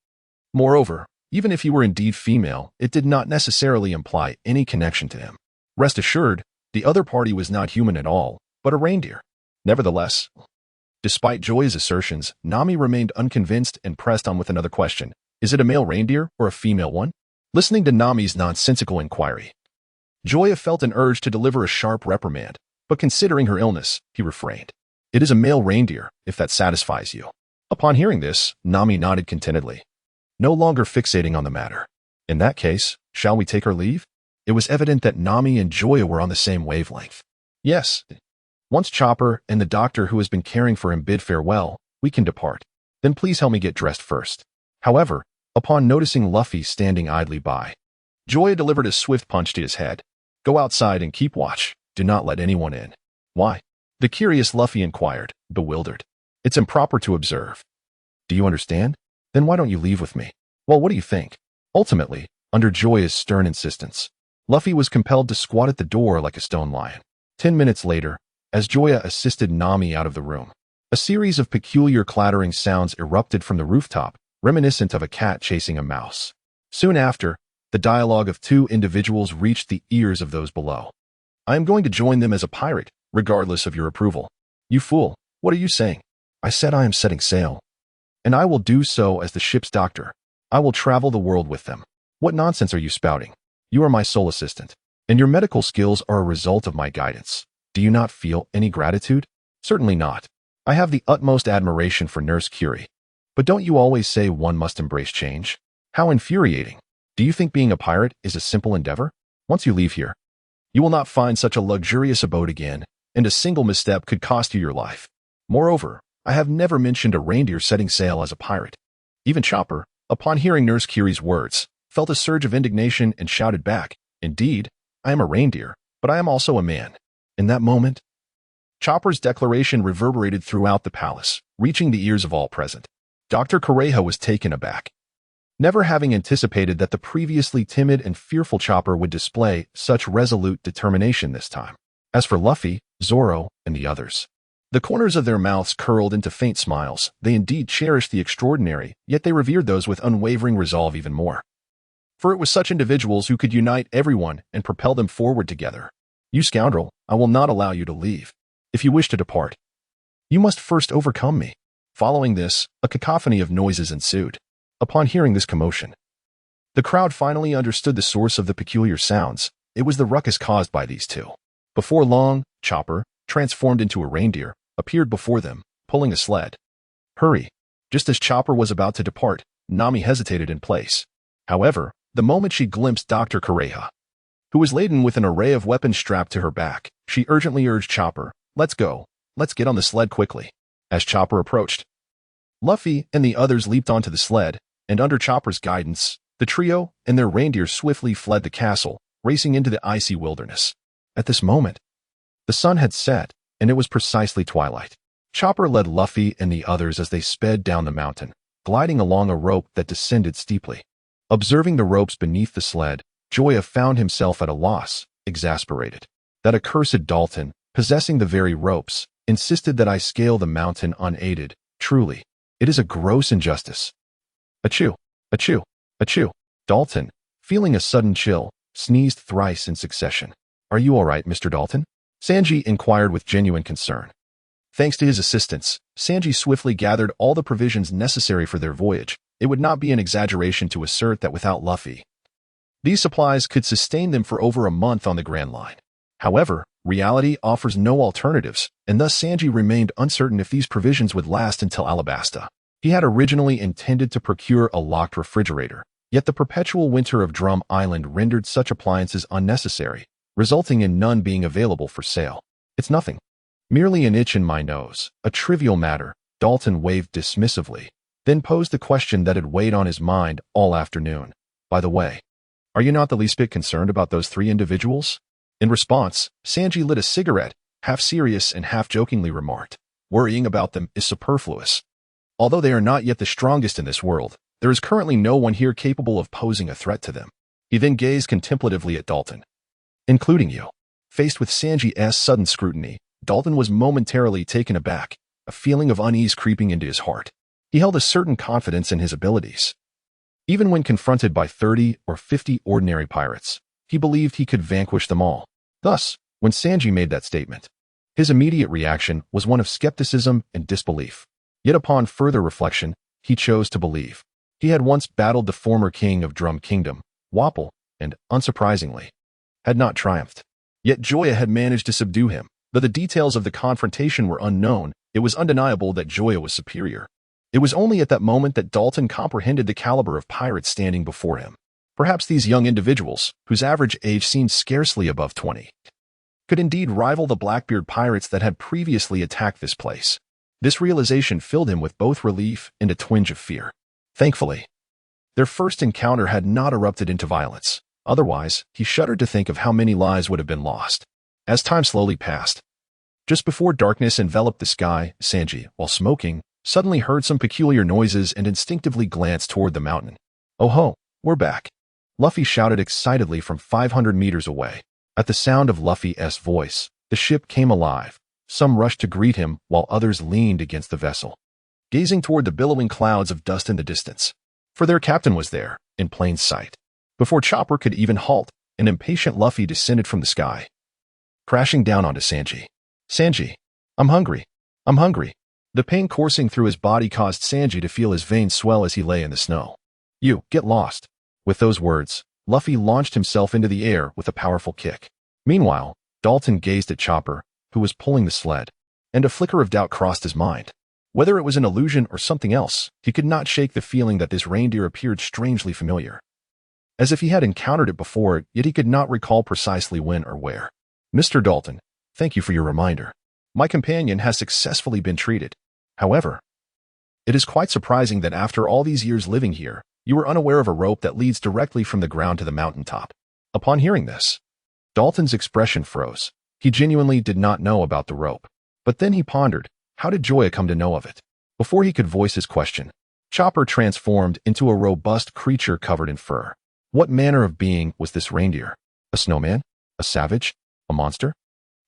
Moreover, even if he were indeed female, it did not necessarily imply any connection to him. Rest assured, the other party was not human at all, but a reindeer. Nevertheless, despite Joya's assertions, Nami remained unconvinced and pressed on with another question. Is it a male reindeer or a female one? Listening to Nami's nonsensical inquiry, Joya felt an urge to deliver a sharp reprimand, but considering her illness, he refrained. It is a male reindeer, if that satisfies you. Upon hearing this, Nami nodded contentedly, no longer fixating on the matter. In that case, shall we take our leave? It was evident that Nami and Joya were on the same wavelength. Yes. Once Chopper and the doctor who has been caring for him bid farewell, we can depart. Then please help me get dressed first. However, upon noticing Luffy standing idly by, Joya delivered a swift punch to his head. Go outside and keep watch. Do not let anyone in. Why? The curious Luffy inquired, bewildered. It's improper to observe. Do you understand? Then why don't you leave with me? Well, what do you think? Ultimately, under Joya's stern insistence, Luffy was compelled to squat at the door like a stone lion. 10 minutes later, as Joya assisted Nami out of the room, a series of peculiar clattering sounds erupted from the rooftop, reminiscent of a cat chasing a mouse. Soon after, the dialogue of two individuals reached the ears of those below. I am going to join them as a pirate, regardless of your approval. You fool, what are you saying? I said I am setting sail. And I will do so as the ship's doctor. I will travel the world with them. What nonsense are you spouting? You are my sole assistant, and your medical skills are a result of my guidance. Do you not feel any gratitude? Certainly not. I have the utmost admiration for Nurse Curie. But don't you always say one must embrace change? How infuriating. Do you think being a pirate is a simple endeavor? Once you leave here, you will not find such a luxurious abode again, and a single misstep could cost you your life. Moreover, I have never mentioned a reindeer setting sail as a pirate. Even Chopper, upon hearing Nurse Curie's words, felt a surge of indignation and shouted back, Indeed, I am a reindeer, but I am also a man. In that moment, Chopper's declaration reverberated throughout the palace, reaching the ears of all present. Dr. Correja was taken aback, never having anticipated that the previously timid and fearful Chopper would display such resolute determination this time. As for Luffy, Zoro, and the others, the corners of their mouths curled into faint smiles. They indeed cherished the extraordinary, yet they revered those with unwavering resolve even more. For it was such individuals who could unite everyone and propel them forward together. You scoundrel, I will not allow you to leave. If you wish to depart, you must first overcome me. Following this, a cacophony of noises ensued. Upon hearing this commotion, the crowd finally understood the source of the peculiar sounds. It was the ruckus caused by these two. Before long, Chopper, transformed into a reindeer, appeared before them, pulling a sled. Hurry! Just as Chopper was about to depart, Nami hesitated in place. However, the moment she glimpsed Dr. Correja, who was laden with an array of weapons strapped to her back, she urgently urged Chopper, Let's go. Let's get on the sled quickly. As Chopper approached, Luffy and the others leaped onto the sled, and under Chopper's guidance, the trio and their reindeer swiftly fled the castle, racing into the icy wilderness. At this moment, the sun had set, and it was precisely twilight. Chopper led Luffy and the others as they sped down the mountain, gliding along a rope that descended steeply. Observing the ropes beneath the sled, Joya found himself at a loss, exasperated. That accursed Dalton, possessing the very ropes, insisted that I scale the mountain unaided. Truly, it is a gross injustice. Achoo! Achoo! Achoo! Dalton, feeling a sudden chill, sneezed thrice in succession. Are you all right, Mr. Dalton? Sanji inquired with genuine concern. Thanks to his assistance, Sanji swiftly gathered all the provisions necessary for their voyage. It would not be an exaggeration to assert that without Luffy, these supplies could sustain them for over a month on the Grand Line. However, reality offers no alternatives, and thus Sanji remained uncertain if these provisions would last until Alabasta. He had originally intended to procure a locked refrigerator, yet the perpetual winter of Drum Island rendered such appliances unnecessary, resulting in none being available for sale. It's nothing. Merely an itch in my nose, a trivial matter, Dalton waved dismissively, then posed the question that had weighed on his mind all afternoon. By the way, are you not the least bit concerned about those three individuals? In response, Sanji lit a cigarette, half serious and half jokingly remarked, "Worrying about them is superfluous. Although they are not yet the strongest in this world, there is currently no one here capable of posing a threat to them." He then gazed contemplatively at Dalton. "Including you." Faced with Sanji's sudden scrutiny, Dalton was momentarily taken aback, a feeling of unease creeping into his heart. He held a certain confidence in his abilities. Even when confronted by 30 or 50 ordinary pirates, he believed he could vanquish them all. Thus, when Sanji made that statement, his immediate reaction was one of skepticism and disbelief. Yet upon further reflection, he chose to believe. He had once battled the former king of Drum Kingdom, Whirlpool, and, unsurprisingly, had not triumphed. Yet Joya had managed to subdue him. Though the details of the confrontation were unknown, it was undeniable that Joya was superior. It was only at that moment that Dalton comprehended the caliber of pirates standing before him. Perhaps these young individuals, whose average age seemed scarcely above 20, could indeed rival the Blackbeard pirates that had previously attacked this place. This realization filled him with both relief and a twinge of fear. Thankfully, their first encounter had not erupted into violence. Otherwise, he shuddered to think of how many lives would have been lost. As time slowly passed, just before darkness enveloped the sky, Sanji, while smoking, suddenly heard some peculiar noises and instinctively glanced toward the mountain. "Oh ho, we're back!" Luffy shouted excitedly from 500 meters away. At the sound of Luffy's voice, the ship came alive. Some rushed to greet him, while others leaned against the vessel, gazing toward the billowing clouds of dust in the distance. For their captain was there, in plain sight. Before Chopper could even halt, an impatient Luffy descended from the sky, crashing down onto Sanji. "Sanji, I'm hungry. I'm hungry." The pain coursing through his body caused Sanji to feel his veins swell as he lay in the snow. "You, get lost." With those words, Luffy launched himself into the air with a powerful kick. Meanwhile, Dalton gazed at Chopper, who was pulling the sled, and a flicker of doubt crossed his mind. Whether it was an illusion or something else, he could not shake the feeling that this reindeer appeared strangely familiar. As if he had encountered it before, yet he could not recall precisely when or where. "Mr. Dalton, thank you for your reminder. My companion has successfully been treated. However, it is quite surprising that after all these years living here, you were unaware of a rope that leads directly from the ground to the mountaintop." Upon hearing this, Dalton's expression froze. He genuinely did not know about the rope. But then he pondered, how did Joya come to know of it? Before he could voice his question, Chopper transformed into a robust creature covered in fur. What manner of being was this reindeer? A snowman? A savage? A monster?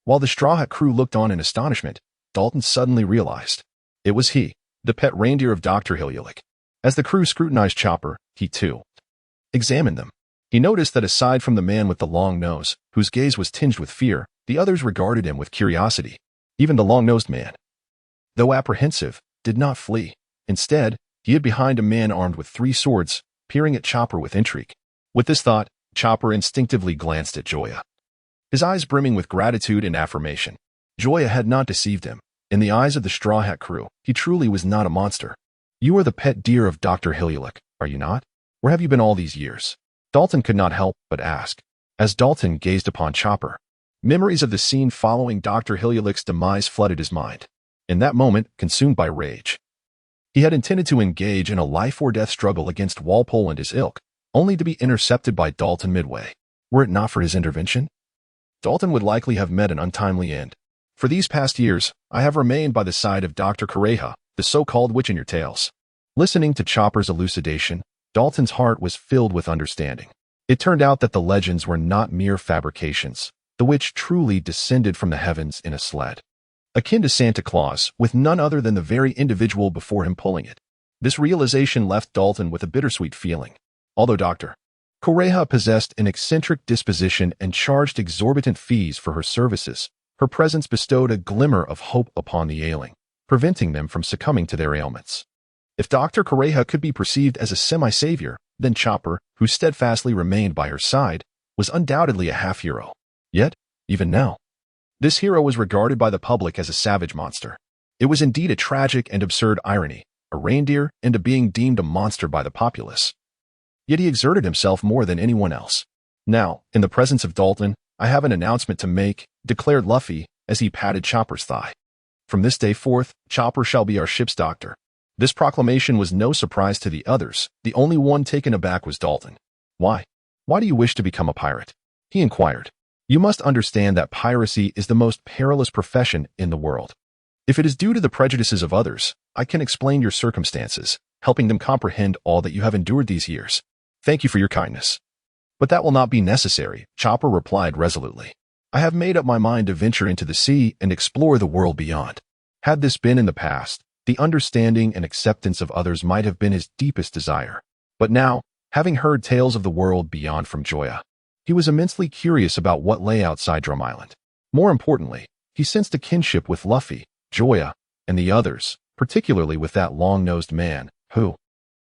While the Straw Hat crew looked on in astonishment, Dalton suddenly realized. It was he, the pet reindeer of Dr. Hiluluk. As the crew scrutinized Chopper, he too examined them. He noticed that aside from the man with the long nose, whose gaze was tinged with fear, the others regarded him with curiosity. Even the long-nosed man, though apprehensive, did not flee. Instead, he hid behind a man armed with 3 swords, peering at Chopper with intrigue. With this thought, Chopper instinctively glanced at Joya, his eyes brimming with gratitude and affirmation. Joya had not deceived him. In the eyes of the Straw Hat crew, he truly was not a monster. "You are the pet deer of Dr. Hiluluk, are you not? Where have you been all these years?" Dalton could not help but ask. As Dalton gazed upon Chopper, memories of the scene following Dr. Hiluluk's demise flooded his mind. In that moment, consumed by rage, he had intended to engage in a life-or-death struggle against Whirlpool and his ilk, only to be intercepted by Dalton midway. Were it not for his intervention, Dalton would likely have met an untimely end. "For these past years, I have remained by the side of Dr. Kureha, the so-called witch in your tales." Listening to Chopper's elucidation, Dalton's heart was filled with understanding. It turned out that the legends were not mere fabrications. The witch truly descended from the heavens in a sled, akin to Santa Claus, with none other than the very individual before him pulling it. This realization left Dalton with a bittersweet feeling. Although Dr. Kureha possessed an eccentric disposition and charged exorbitant fees for her services, her presence bestowed a glimmer of hope upon the ailing, preventing them from succumbing to their ailments. If Dr. Kureha could be perceived as a semi-savior, then Chopper, who steadfastly remained by her side, was undoubtedly a half-hero. Yet, even now, this hero was regarded by the public as a savage monster. It was indeed a tragic and absurd irony, a reindeer into being deemed a monster by the populace. Yet he exerted himself more than anyone else. "Now, in the presence of Dalton, I have an announcement to make," declared Luffy as he patted Chopper's thigh. "From this day forth, Chopper shall be our ship's doctor." This proclamation was no surprise to the others. The only one taken aback was Dalton. "Why? Why do you wish to become a pirate?" he inquired. You must understand that piracy is the most perilous profession in the world. If it is due to the prejudices of others, I can explain your circumstances, helping them comprehend all that you have endured these years. Thank you for your kindness. But that will not be necessary, Chopper replied resolutely. I have made up my mind to venture into the sea and explore the world beyond. Had this been in the past, the understanding and acceptance of others might have been his deepest desire. But now, having heard tales of the world beyond from Joya, he was immensely curious about what lay outside Drum Island. More importantly, he sensed a kinship with Luffy, Joya, and the others, particularly with that long-nosed man, who,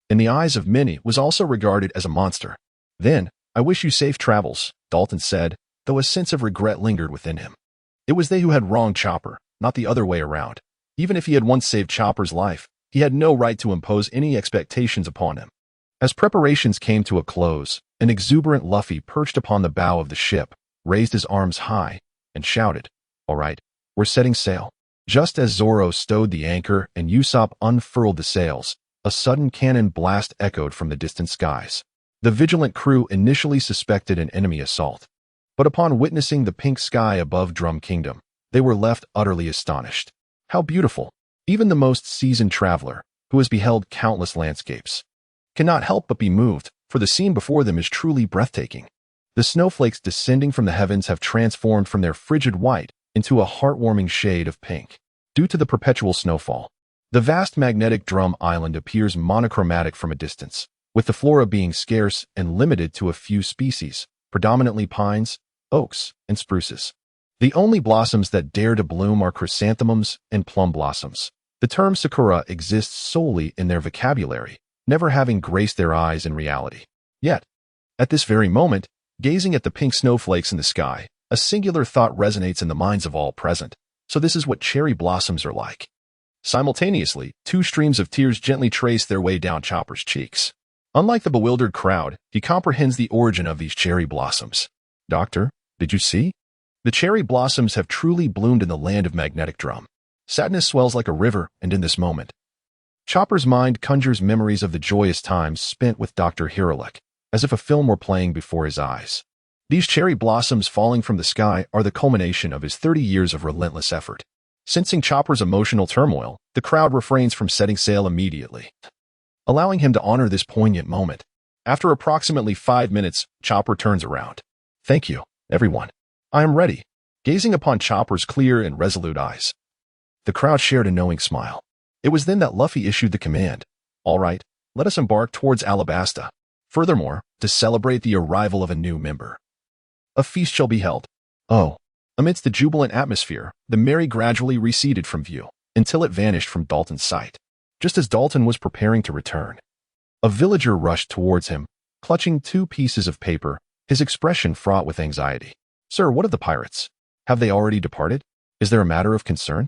in the eyes of many, was also regarded as a monster. Then, I wish you safe travels, Dalton said, though a sense of regret lingered within him. It was they who had wronged Chopper, not the other way around. Even if he had once saved Chopper's life, he had no right to impose any expectations upon him. As preparations came to a close, an exuberant Luffy perched upon the bow of the ship, raised his arms high, and shouted, "All right, we're setting sail." Just as Zoro stowed the anchor and Usopp unfurled the sails, a sudden cannon blast echoed from the distant skies. The vigilant crew initially suspected an enemy assault, but upon witnessing the pink sky above Drum Kingdom, they were left utterly astonished. How beautiful! Even the most seasoned traveler, who has beheld countless landscapes, cannot help but be moved, for the scene before them is truly breathtaking. The snowflakes descending from the heavens have transformed from their frigid white into a heartwarming shade of pink, due to the perpetual snowfall. The vast magnetic Drum Island appears monochromatic from a distance, with the flora being scarce and limited to a few species, predominantly pines, oaks, and spruces. The only blossoms that dare to bloom are chrysanthemums and plum blossoms. The term sakura exists solely in their vocabulary, never having graced their eyes in reality. Yet, at this very moment, gazing at the pink snowflakes in the sky, a singular thought resonates in the minds of all present. So this is what cherry blossoms are like. Simultaneously, two streams of tears gently trace their way down Chopper's cheeks. Unlike the bewildered crowd, he comprehends the origin of these cherry blossoms. Doctor, did you see? The cherry blossoms have truly bloomed in the land of Magnetic Drum. Sadness swells like a river, and in this moment, Chopper's mind conjures memories of the joyous times spent with Dr. Hirulek, as if a film were playing before his eyes. These cherry blossoms falling from the sky are the culmination of his 30 years of relentless effort. Sensing Chopper's emotional turmoil, the crowd refrains from setting sail immediately, allowing him to honor this poignant moment. After approximately 5 minutes, Chopper turns around. Thank you, everyone. I am ready. Gazing upon Chopper's clear and resolute eyes, the crowd shared a knowing smile. It was then that Luffy issued the command. All right, let us embark towards Alabasta. Furthermore, to celebrate the arrival of a new member, a feast shall be held. Oh. Amidst the jubilant atmosphere, the Mary gradually receded from view, until it vanished from Dalton's sight. Just as Dalton was preparing to return, a villager rushed towards him, clutching 2 pieces of paper, his expression fraught with anxiety. Sir, what of the pirates? Have they already departed? Is there a matter of concern?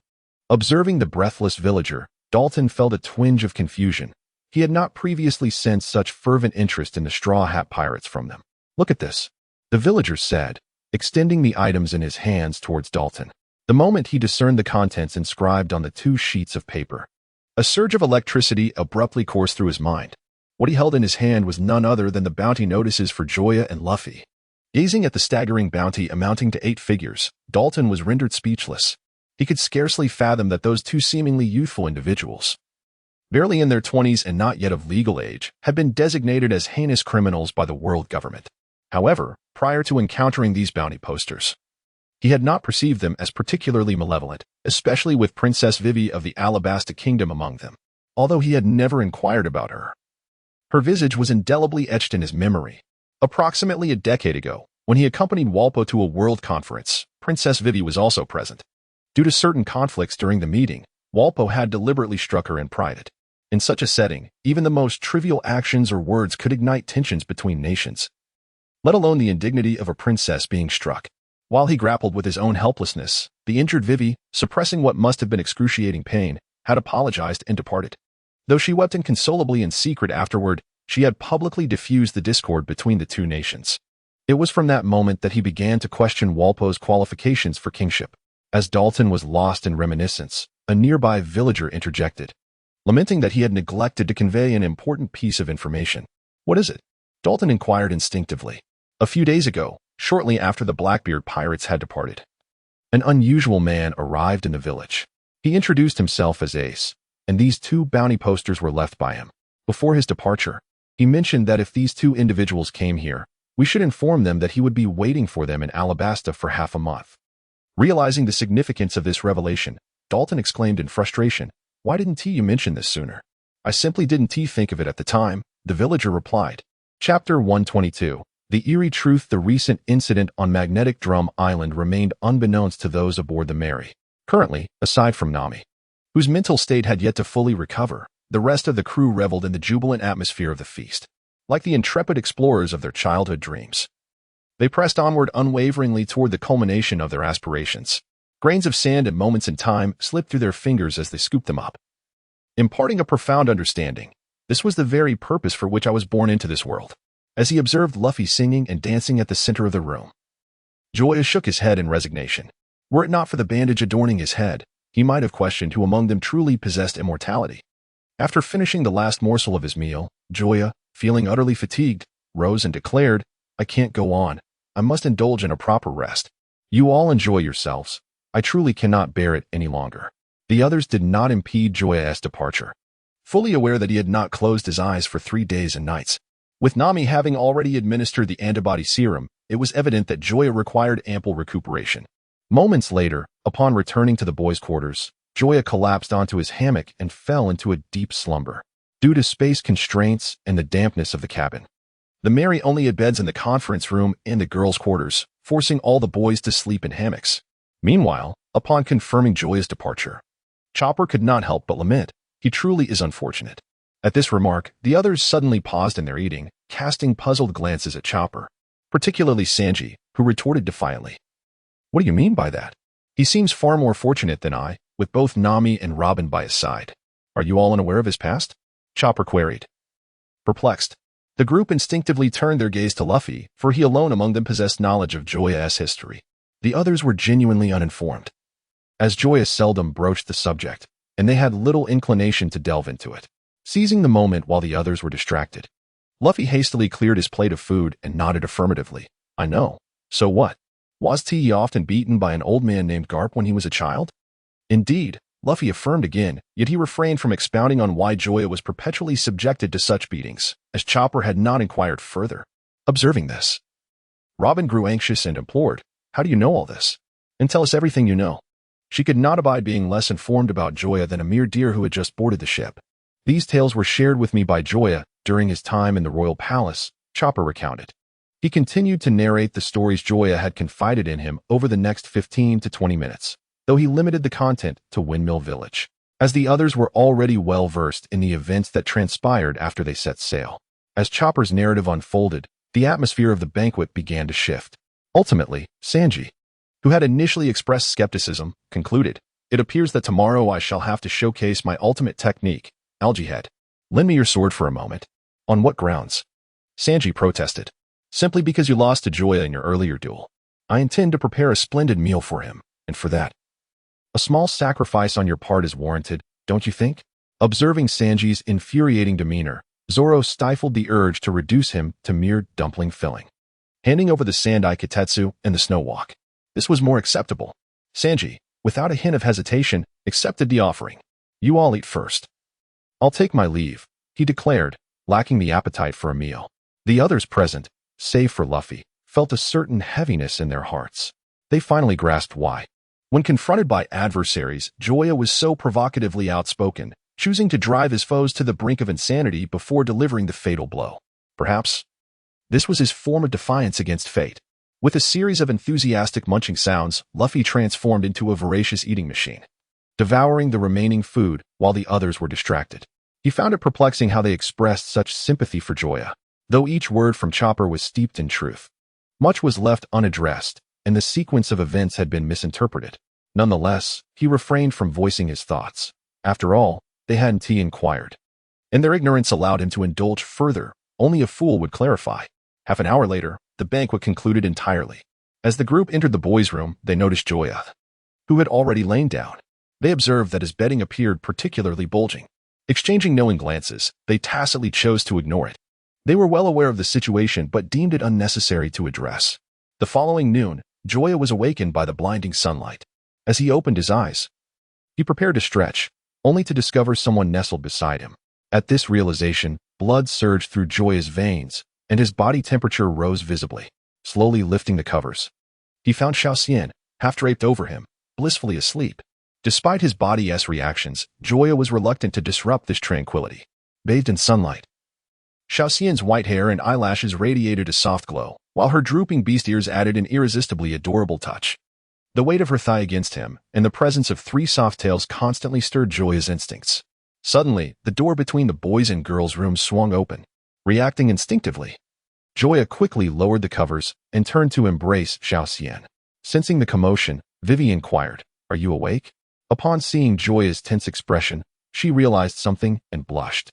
Observing the breathless villager, Dalton felt a twinge of confusion. He had not previously sensed such fervent interest in the Straw Hat Pirates from them. Look at this, the villager said, extending the items in his hands towards Dalton. The moment he discerned the contents inscribed on the 2 sheets of paper, a surge of electricity abruptly coursed through his mind. What he held in his hand was none other than the bounty notices for Joya and Luffy. Gazing at the staggering bounty amounting to 8 figures, Dalton was rendered speechless. He could scarcely fathom that those 2 seemingly youthful individuals, barely in their 20s and not yet of legal age, had been designated as heinous criminals by the world government. However, prior to encountering these bounty posters, he had not perceived them as particularly malevolent, especially with Princess Vivi of the Alabasta Kingdom among them. Although he had never inquired about her, her visage was indelibly etched in his memory. Approximately a decade ago, when he accompanied Walpo to a world conference, Princess Vivi was also present. Due to certain conflicts during the meeting, Walpo had deliberately struck her in private. In such a setting, even the most trivial actions or words could ignite tensions between nations, let alone the indignity of a princess being struck. While he grappled with his own helplessness, the injured Vivi, suppressing what must have been excruciating pain, had apologized and departed. Though she wept inconsolably in secret afterward, she had publicly diffused the discord between the 2 nations. It was from that moment that he began to question Walpo's qualifications for kingship. As Dalton was lost in reminiscence, a nearby villager interjected, lamenting that he had neglected to convey an important piece of information. What is it? Dalton inquired instinctively. A few days ago, shortly after the Blackbeard pirates had departed. An unusual man arrived in the village. He introduced himself as Ace, and these 2 bounty posters were left by him. Before his departure, he mentioned that if these 2 individuals came here, we should inform them that he would be waiting for them in Alabasta for half a month. Realizing the significance of this revelation, Dalton exclaimed in frustration, "Why didn't you mention this sooner?" "I simply didn't think of it at the time," the villager replied. Chapter 122. The eerie truth: the recent incident on Magnetic Drum Island remained unbeknownst to those aboard the Mary. Currently, aside from Nami, whose mental state had yet to fully recover, the rest of the crew reveled in the jubilant atmosphere of the feast. Like the intrepid explorers of their childhood dreams, they pressed onward unwaveringly toward the culmination of their aspirations. Grains of sand and moments in time slipped through their fingers as they scooped them up, imparting a profound understanding. This was the very purpose for which I was born into this world. As he observed Luffy singing and dancing at the center of the room, Joya shook his head in resignation. Were it not for the bandage adorning his head, he might have questioned who among them truly possessed immortality. After finishing the last morsel of his meal, Joya, feeling utterly fatigued, rose and declared, "I can't go on. I must indulge in a proper rest. You all enjoy yourselves. I truly cannot bear it any longer." The others did not impede Joya's departure. Fully aware that he had not closed his eyes for 3 days and nights, with Nami having already administered the antibody serum, it was evident that Joya required ample recuperation. Moments later, upon returning to the boys' quarters, Joya collapsed onto his hammock and fell into a deep slumber. Due to space constraints and the dampness of the cabin, the Mary only had beds in the conference room and the girls' quarters, forcing all the boys to sleep in hammocks. Meanwhile, upon confirming Joya's departure, Chopper could not help but lament, "He truly is unfortunate." At this remark, the others suddenly paused in their eating, casting puzzled glances at Chopper, particularly Sanji, who retorted defiantly, "What do you mean by that? He seems far more fortunate than I, with both Nami and Robin by his side." "Are you all unaware of his past?" Chopper queried. Perplexed, the group instinctively turned their gaze to Luffy, for he alone among them possessed knowledge of Joya's history. The others were genuinely uninformed, as Joya seldom broached the subject, and they had little inclination to delve into it. Seizing the moment while the others were distracted, Luffy hastily cleared his plate of food and nodded affirmatively. "I know. So what? Was he often beaten by an old man named Garp when he was a child?" "Indeed," Luffy affirmed again, yet he refrained from expounding on why Joya was perpetually subjected to such beatings, as Chopper had not inquired further. Observing this, Robin grew anxious and implored, "How do you know all this? And tell us everything you know." She could not abide being less informed about Joya than a mere deer who had just boarded the ship. "These tales were shared with me by Joya during his time in the royal palace," Chopper recounted. He continued to narrate the stories Joya had confided in him over the next 15 to 20 minutes, though he limited the content to Windmill Village, as the others were already well versed in the events that transpired after they set sail. As Chopper's narrative unfolded, the atmosphere of the banquet began to shift. Ultimately, Sanji, who had initially expressed skepticism, concluded, "It appears that tomorrow I shall have to showcase my ultimate technique, Algae Head. Lend me your sword for a moment." "On what grounds?" Sanji protested. "Simply because you lost to Joya in your earlier duel. I intend to prepare a splendid meal for him, and for that, a small sacrifice on your part is warranted, don't you think?" Observing Sanji's infuriating demeanor, Zoro stifled the urge to reduce him to mere dumpling filling, handing over the sand Iketetsu and the snow walk. This was more acceptable. Sanji, without a hint of hesitation, accepted the offering. "You all eat first. I'll take my leave," he declared, lacking the appetite for a meal. The others present, save for Luffy, felt a certain heaviness in their hearts. They finally grasped why. When confronted by adversaries, Joya was so provocatively outspoken, choosing to drive his foes to the brink of insanity before delivering the fatal blow. Perhaps this was his form of defiance against fate. With a series of enthusiastic munching sounds, Luffy transformed into a voracious eating machine, devouring the remaining food while the others were distracted. He found it perplexing how they expressed such sympathy for Joya, though each word from Chopper was steeped in truth. Much was left unaddressed, and the sequence of events had been misinterpreted. Nonetheless, he refrained from voicing his thoughts. After all, they hadn't inquired, and their ignorance allowed him to indulge further. Only a fool would clarify. Half an hour later, the banquet concluded entirely. As the group entered the boys' room, they noticed Joya, who had already lain down. They observed that his bedding appeared particularly bulging. Exchanging knowing glances, they tacitly chose to ignore it. They were well aware of the situation but deemed it unnecessary to address. The following noon, Joya was awakened by the blinding sunlight. As he opened his eyes, he prepared to stretch, only to discover someone nestled beside him. At this realization, blood surged through Joya's veins, and his body temperature rose visibly. Slowly lifting the covers, he found Xiaoxian, half draped over him, blissfully asleep. Despite his body's reactions, Joya was reluctant to disrupt this tranquility. Bathed in sunlight, Xiaoxian's white hair and eyelashes radiated a soft glow, while her drooping beast ears added an irresistibly adorable touch. The weight of her thigh against him, and the presence of 3 soft tails constantly stirred Joya's instincts. Suddenly, the door between the boys' and girls' rooms swung open. Reacting instinctively, Joya quickly lowered the covers and turned to embrace Xiaoxian. Sensing the commotion, Vivi inquired, "Are you awake?" Upon seeing Joya's tense expression, she realized something and blushed,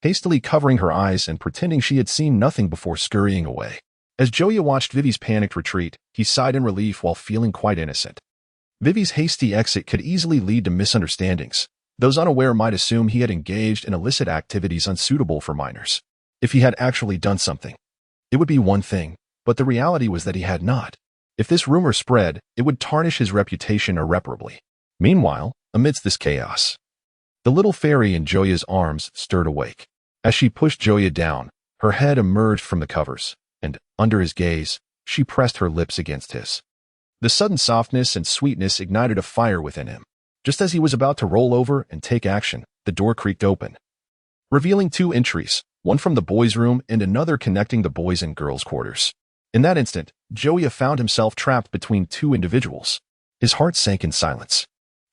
hastily covering her eyes and pretending she had seen nothing before scurrying away. As Joya watched Vivi's panicked retreat, he sighed in relief while feeling quite innocent. Vivi's hasty exit could easily lead to misunderstandings. Those unaware might assume he had engaged in illicit activities unsuitable for minors. If he had actually done something, it would be one thing, but the reality was that he had not. If this rumor spread, it would tarnish his reputation irreparably. Meanwhile, amidst this chaos, the little fairy in Joya's arms stirred awake. As she pushed Joya down, her head emerged from the covers, and, under his gaze, she pressed her lips against his. The sudden softness and sweetness ignited a fire within him. Just as he was about to roll over and take action, the door creaked open, revealing 2 entries, one from the boys' room and another connecting the boys' and girls' quarters. In that instant, Joya found himself trapped between 2 individuals. His heart sank in silence.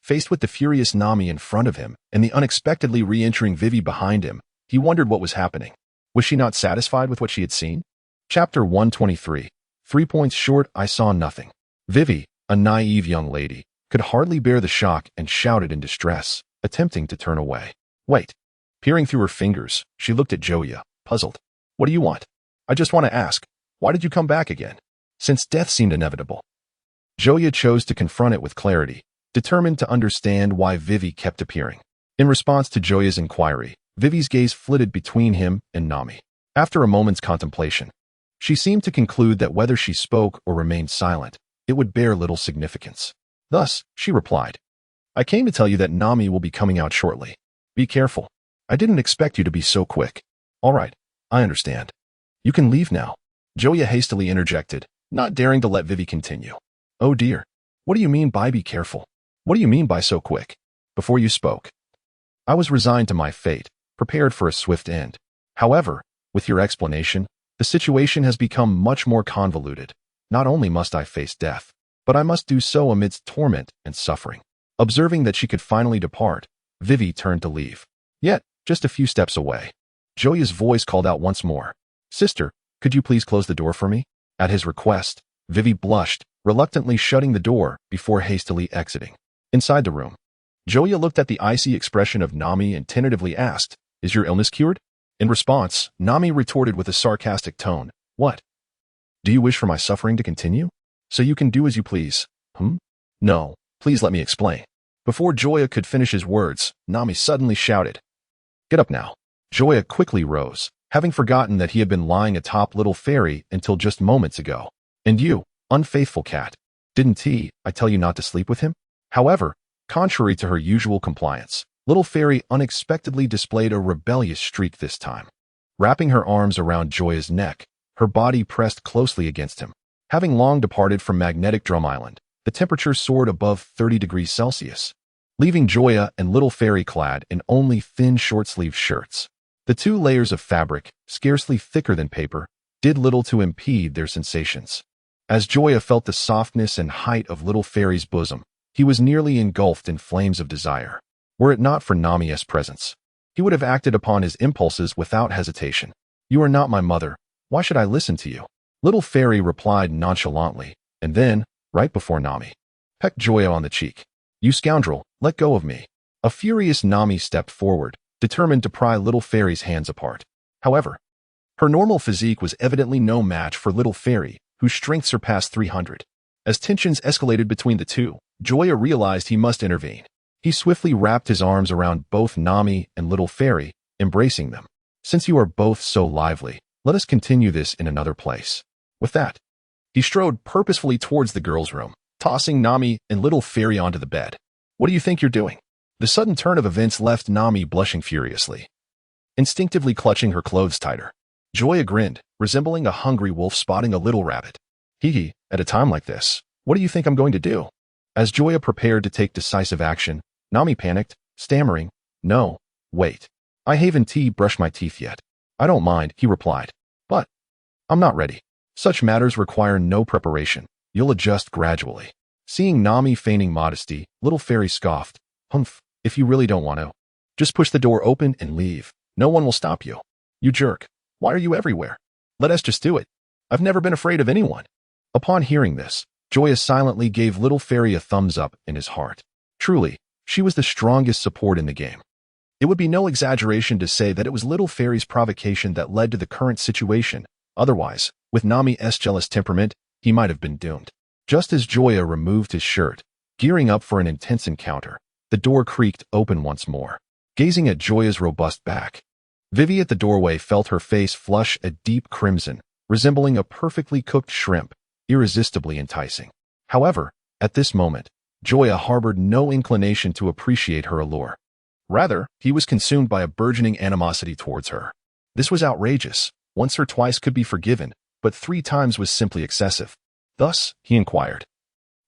Faced with the furious Nami in front of him and the unexpectedly re-entering Vivi behind him, he wondered what was happening. Was she not satisfied with what she had seen? Chapter 123. 3 points short, I saw nothing. Vivi, a naive young lady, could hardly bear the shock and shouted in distress, attempting to turn away. Wait. Peering through her fingers, she looked at Joya, puzzled. What do you want? I just want to ask, why did you come back again? Since death seemed inevitable. Joya chose to confront it with clarity, determined to understand why Vivi kept appearing. In response to Joya's inquiry, Vivi's gaze flitted between him and Nami. After a moment's contemplation, she seemed to conclude that whether she spoke or remained silent, it would bear little significance. Thus, she replied, I came to tell you that Nami will be coming out shortly. Be careful. I didn't expect you to be so quick. All right, I understand. You can leave now. Joya hastily interjected, not daring to let Vivi continue. Oh dear. What do you mean by be careful? What do you mean by so quick? Before you spoke, I was resigned to my fate, prepared for a swift end. However, with your explanation, the situation has become much more convoluted. Not only must I face death, but I must do so amidst torment and suffering. Observing that she could finally depart, Vivi turned to leave. Yet, just a few steps away, Joya's voice called out once more. Sister, could you please close the door for me? At his request, Vivi blushed, reluctantly shutting the door before hastily exiting. Inside the room, Joya looked at the icy expression of Nami and tentatively asked, Is your illness cured? In response, Nami retorted with a sarcastic tone, What? Do you wish for my suffering to continue? So you can do as you please. No, please let me explain. Before Joya could finish his words, Nami suddenly shouted, Get up now. Joya quickly rose, having forgotten that he had been lying atop little fairy until just moments ago. And you, unfaithful cat, didn't I tell you not to sleep with him? However, contrary to her usual compliance, little fairy unexpectedly displayed a rebellious streak this time. Wrapping her arms around Joya's neck, her body pressed closely against him. Having long departed from magnetic Drum Island, the temperature soared above 30 degrees Celsius, leaving Joya and little fairy clad in only thin short-sleeved shirts. The 2 layers of fabric, scarcely thicker than paper, did little to impede their sensations. As Joya felt the softness and height of little fairy's bosom, he was nearly engulfed in flames of desire. Were it not for Nami's presence, he would have acted upon his impulses without hesitation. You are not my mother. Why should I listen to you? Little fairy replied nonchalantly, and then, right before Nami pecked Joya on the cheek. You scoundrel, let go of me. A furious Nami stepped forward, determined to pry little fairy's hands apart. However, her normal physique was evidently no match for little fairy, whose strength surpassed 300. As tensions escalated between the two, Joya realized he must intervene. He swiftly wrapped his arms around both Nami and little fairy, embracing them. Since you are both so lively, let us continue this in another place. With that, He strode purposefully towards the girls' room, tossing Nami and Little Fairy onto the bed. What do you think you're doing? The sudden turn of events left Nami blushing furiously, instinctively clutching her clothes tighter. Joya grinned, resembling a hungry wolf spotting a little rabbit. Hee, at a time like this, what do you think I'm going to do? As Joya prepared to take decisive action, Nami panicked, stammering, No, wait. I haven't brushed my teeth yet. I don't mind, he replied. But I'm not ready. Such matters require no preparation. You'll adjust gradually. Seeing Nami feigning modesty, Little Fairy scoffed. Humph, if you really don't want to. Just push the door open and leave. No one will stop you. You jerk. Why are you everywhere? Let us just do it. I've never been afraid of anyone. Upon hearing this, Joya silently gave Little Fairy a thumbs up in his heart. Truly, she was the strongest support in the game. It would be no exaggeration to say that it was Little Fairy's provocation that led to the current situation. Otherwise, with Nami's jealous temperament, he might have been doomed. Just as Joya removed his shirt, gearing up for an intense encounter, the door creaked open once more. Gazing at Joya's robust back, Vivi at the doorway felt her face flush a deep crimson, resembling a perfectly cooked shrimp, irresistibly enticing. However, at this moment, Joya harbored no inclination to appreciate her allure. Rather, he was consumed by a burgeoning animosity towards her. This was outrageous. Once or twice could be forgiven, but 3 times was simply excessive. Thus, he inquired,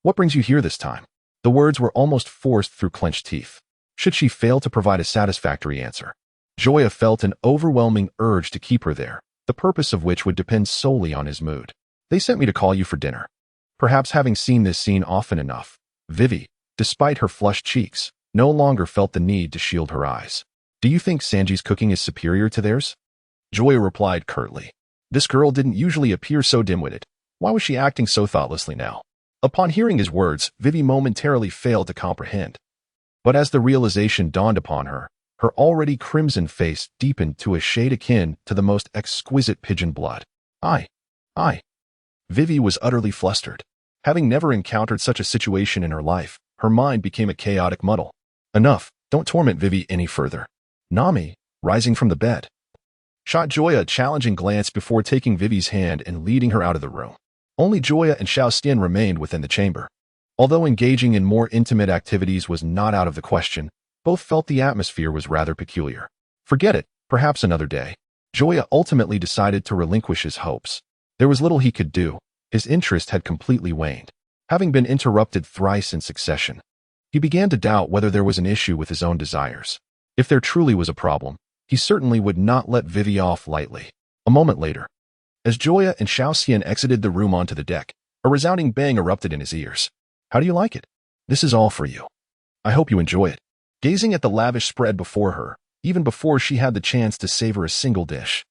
What brings you here this time? The words were almost forced through clenched teeth. Should she fail to provide a satisfactory answer, Joya felt an overwhelming urge to keep her there, the purpose of which would depend solely on his mood. They sent me to call you for dinner. Perhaps having seen this scene often enough, Vivi, despite her flushed cheeks, no longer felt the need to shield her eyes. Do you think Sanji's cooking is superior to theirs? Joya replied curtly. This girl didn't usually appear so dim-witted. Why was she acting so thoughtlessly now? Upon hearing his words, Vivi momentarily failed to comprehend. But as the realization dawned upon her, her already crimson face deepened to a shade akin to the most exquisite pigeon blood. I. Vivi was utterly flustered. Having never encountered such a situation in her life, her mind became a chaotic muddle. Enough, don't torment Vivi any further. Nami, rising from the bed, shot Joya a challenging glance before taking Vivi's hand and leading her out of the room. Only Joya and Xiao Xian remained within the chamber. Although engaging in more intimate activities was not out of the question, both felt the atmosphere was rather peculiar. Forget it, perhaps another day. Joya ultimately decided to relinquish his hopes. There was little he could do. His interest had completely waned. Having been interrupted thrice in succession, he began to doubt whether there was an issue with his own desires. If there truly was a problem, he certainly would not let Vivi off lightly. A moment later, as Joya and Xiao Xian exited the room onto the deck, a resounding bang erupted in his ears. How do you like it? This is all for you. I hope you enjoy it. Gazing at the lavish spread before her, even before she had the chance to savor a single dish,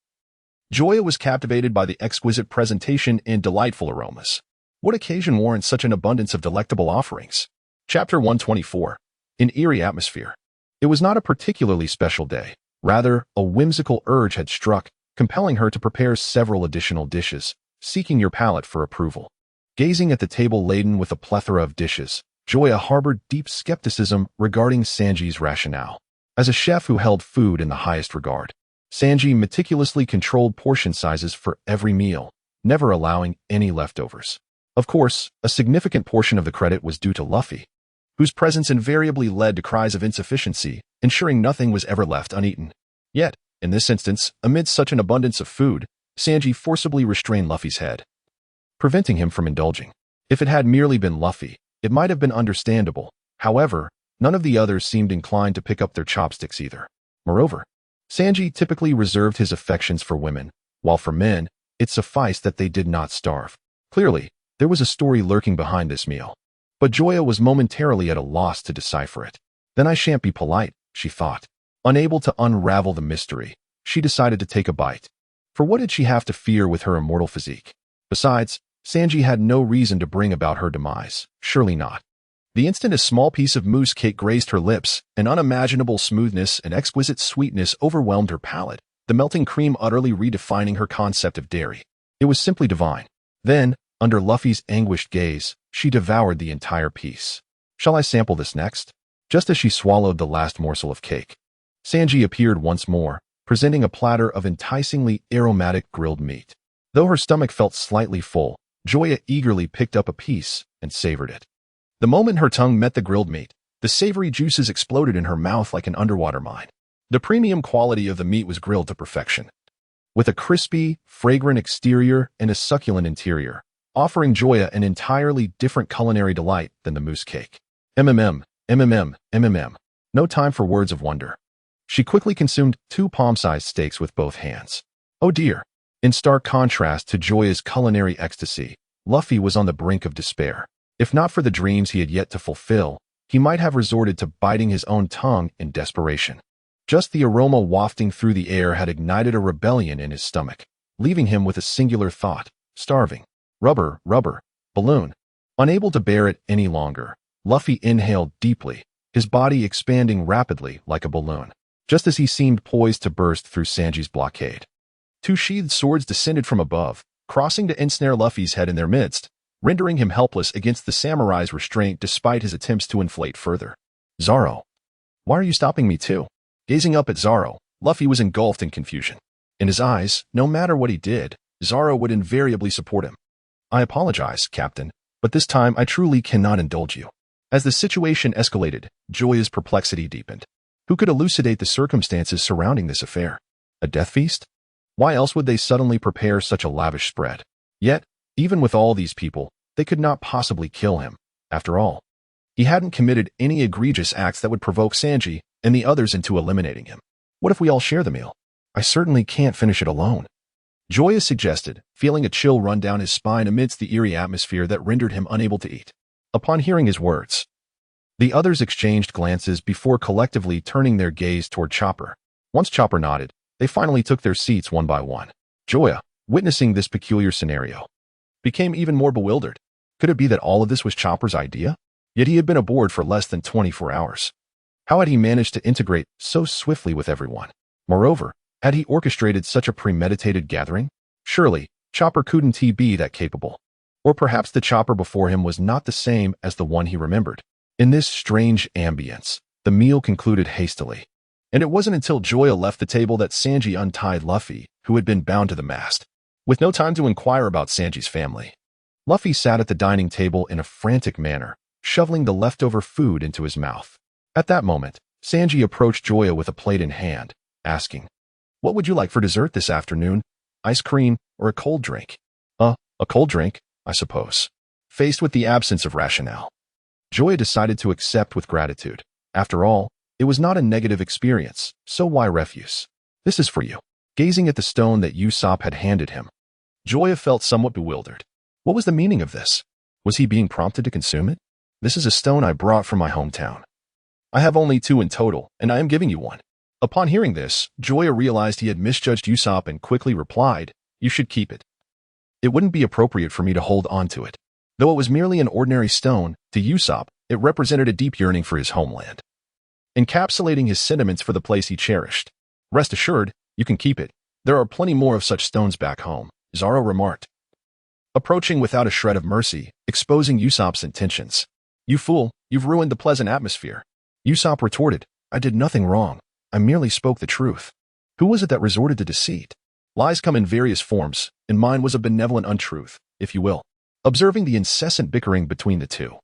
Joya was captivated by the exquisite presentation and delightful aromas. What occasion warrants such an abundance of delectable offerings? Chapter 124. An eerie atmosphere. It was not a particularly special day. Rather, a whimsical urge had struck, compelling her to prepare several additional dishes, seeking your palate for approval. Gazing at the table laden with a plethora of dishes, Joya harbored deep skepticism regarding Sanji's rationale. As a chef who held food in the highest regard, Sanji meticulously controlled portion sizes for every meal, never allowing any leftovers. Of course, a significant portion of the credit was due to Luffy, whose presence invariably led to cries of insufficiency, ensuring nothing was ever left uneaten. Yet, in this instance, amidst such an abundance of food, Sanji forcibly restrained Luffy's head, preventing him from indulging. If it had merely been Luffy, it might have been understandable. However, none of the others seemed inclined to pick up their chopsticks either. Moreover, Sanji typically reserved his affections for women, while for men, it sufficed that they did not starve. Clearly, there was a story lurking behind this meal. But Joya was momentarily at a loss to decipher it. Then I shan't be polite, she thought. Unable to unravel the mystery, she decided to take a bite. For what did she have to fear with her immortal physique? Besides, Sanji had no reason to bring about her demise. Surely not. The instant a small piece of mousse cake grazed her lips, an unimaginable smoothness and exquisite sweetness overwhelmed her palate, the melting cream utterly redefining her concept of dairy. It was simply divine. Then, under Luffy's anguished gaze, she devoured the entire piece. Shall I sample this next? Just as she swallowed the last morsel of cake, Sanji appeared once more, presenting a platter of enticingly aromatic grilled meat. Though her stomach felt slightly full, Joya eagerly picked up a piece and savored it. The moment her tongue met the grilled meat, the savory juices exploded in her mouth like an underwater mine. The premium quality of the meat was grilled to perfection, with a crispy, fragrant exterior and a succulent interior, offering Joya an entirely different culinary delight than the mousse cake. MMM. No time for words of wonder. She quickly consumed 2 palm-sized steaks with both hands. Oh dear. In stark contrast to Joya's culinary ecstasy, Luffy was on the brink of despair. If not for the dreams he had yet to fulfill, he might have resorted to biting his own tongue in desperation. Just the aroma wafting through the air had ignited a rebellion in his stomach, leaving him with a singular thought: starving. Rubber, balloon. Unable to bear it any longer, Luffy inhaled deeply, his body expanding rapidly like a balloon, just as he seemed poised to burst through Sanji's blockade. 2 sheathed swords descended from above, crossing to ensnare Luffy's head in their midst, rendering him helpless against the samurai's restraint despite his attempts to inflate further. Zoro. Why are you stopping me too? Gazing up at Zoro, Luffy was engulfed in confusion. In his eyes, no matter what he did, Zoro would invariably support him. I apologize, Captain, but this time I truly cannot indulge you. As the situation escalated, Joya's perplexity deepened. Who could elucidate the circumstances surrounding this affair? A death feast? Why else would they suddenly prepare such a lavish spread? Yet, even with all these people, they could not possibly kill him. After all, he hadn't committed any egregious acts that would provoke Sanji and the others into eliminating him. What if we all share the meal? I certainly can't finish it alone. Joya suggested, feeling a chill run down his spine amidst the eerie atmosphere that rendered him unable to eat. Upon hearing his words, the others exchanged glances before collectively turning their gaze toward Chopper. Once Chopper nodded, they finally took their seats one by one. Joya, witnessing this peculiar scenario, became even more bewildered. Could it be that all of this was Chopper's idea? Yet he had been aboard for less than 24 hours. How had he managed to integrate so swiftly with everyone? Moreover, had he orchestrated such a premeditated gathering? Surely, Chopper couldn't be that capable. Or perhaps the Chopper before him was not the same as the one he remembered. In this strange ambience, the meal concluded hastily. And it wasn't until Joya left the table that Sanji untied Luffy, who had been bound to the mast. With no time to inquire about Sanji's family, Luffy sat at the dining table in a frantic manner, shoveling the leftover food into his mouth. At that moment, Sanji approached Joya with a plate in hand, asking, "What would you like for dessert this afternoon? Ice cream or a cold drink?" A cold drink, I suppose." Faced with the absence of rationale, Joya decided to accept with gratitude. After all, it was not a negative experience, so why refuse? "This is for you." Gazing at the stone that Usopp had handed him, Joya felt somewhat bewildered. What was the meaning of this? Was he being prompted to consume it? "This is a stone I brought from my hometown. I have only 2 in total, and I am giving you one." Upon hearing this, Joya realized he had misjudged Usopp and quickly replied, "You should keep it. It wouldn't be appropriate for me to hold on to it." Though it was merely an ordinary stone, to Usopp, it represented a deep yearning for his homeland, encapsulating his sentiments for the place he cherished. "Rest assured, you can keep it. There are plenty more of such stones back home," Zoro remarked, approaching without a shred of mercy, exposing Usopp's intentions. "You fool, you've ruined the pleasant atmosphere." Usopp retorted, "I did nothing wrong. I merely spoke the truth. Who was it that resorted to deceit? Lies come in various forms, and mine was a benevolent untruth, if you will." Observing the incessant bickering between the two,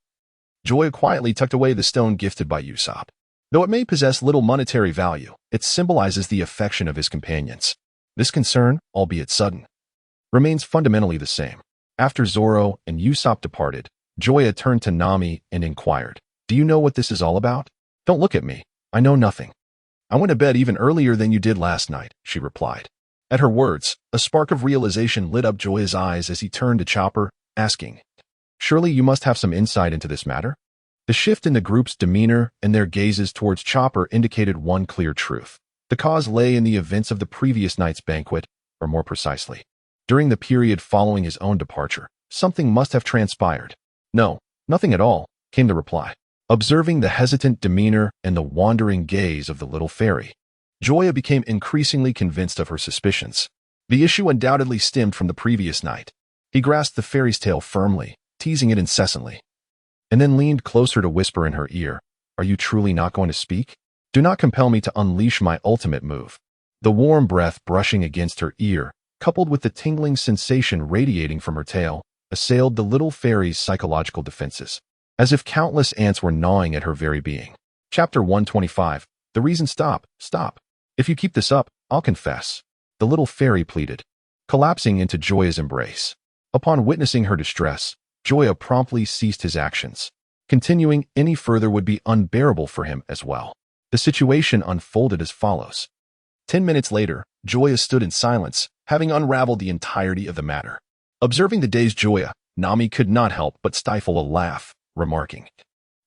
Joya quietly tucked away the stone gifted by Usopp. Though it may possess little monetary value, it symbolizes the affection of his companions. This concern, albeit sudden, remains fundamentally the same. After Zoro and Usopp departed, Joya turned to Nami and inquired, "Do you know what this is all about?" "Don't look at me. I know nothing. I went to bed even earlier than you did last night," she replied. At her words, a spark of realization lit up Joya's eyes as he turned to Chopper, asking, "Surely you must have some insight into this matter?" The shift in the group's demeanor and their gazes towards Chopper indicated one clear truth. The cause lay in the events of the previous night's banquet, or more precisely, during the period following his own departure. Something must have transpired. "No, nothing at all," came the reply. Observing the hesitant demeanor and the wandering gaze of the little fairy, Joya became increasingly convinced of her suspicions. The issue undoubtedly stemmed from the previous night. He grasped the fairy's tail firmly, teasing it incessantly, and then leaned closer to whisper in her ear, "Are you truly not going to speak? Do not compel me to unleash my ultimate move." The warm breath brushing against her ear, coupled with the tingling sensation radiating from her tail, assailed the little fairy's psychological defenses, as if countless ants were gnawing at her very being. Chapter 125. The reason stop. If you keep this up, I'll confess. The little fairy pleaded, collapsing into Joya's embrace. Upon witnessing her distress, Joya promptly ceased his actions. Continuing any further would be unbearable for him as well. The situation unfolded as follows. 10 minutes later, Joya stood in silence, having unraveled the entirety of the matter. Observing the dazed Joya, Nami could not help but stifle a laugh, remarking,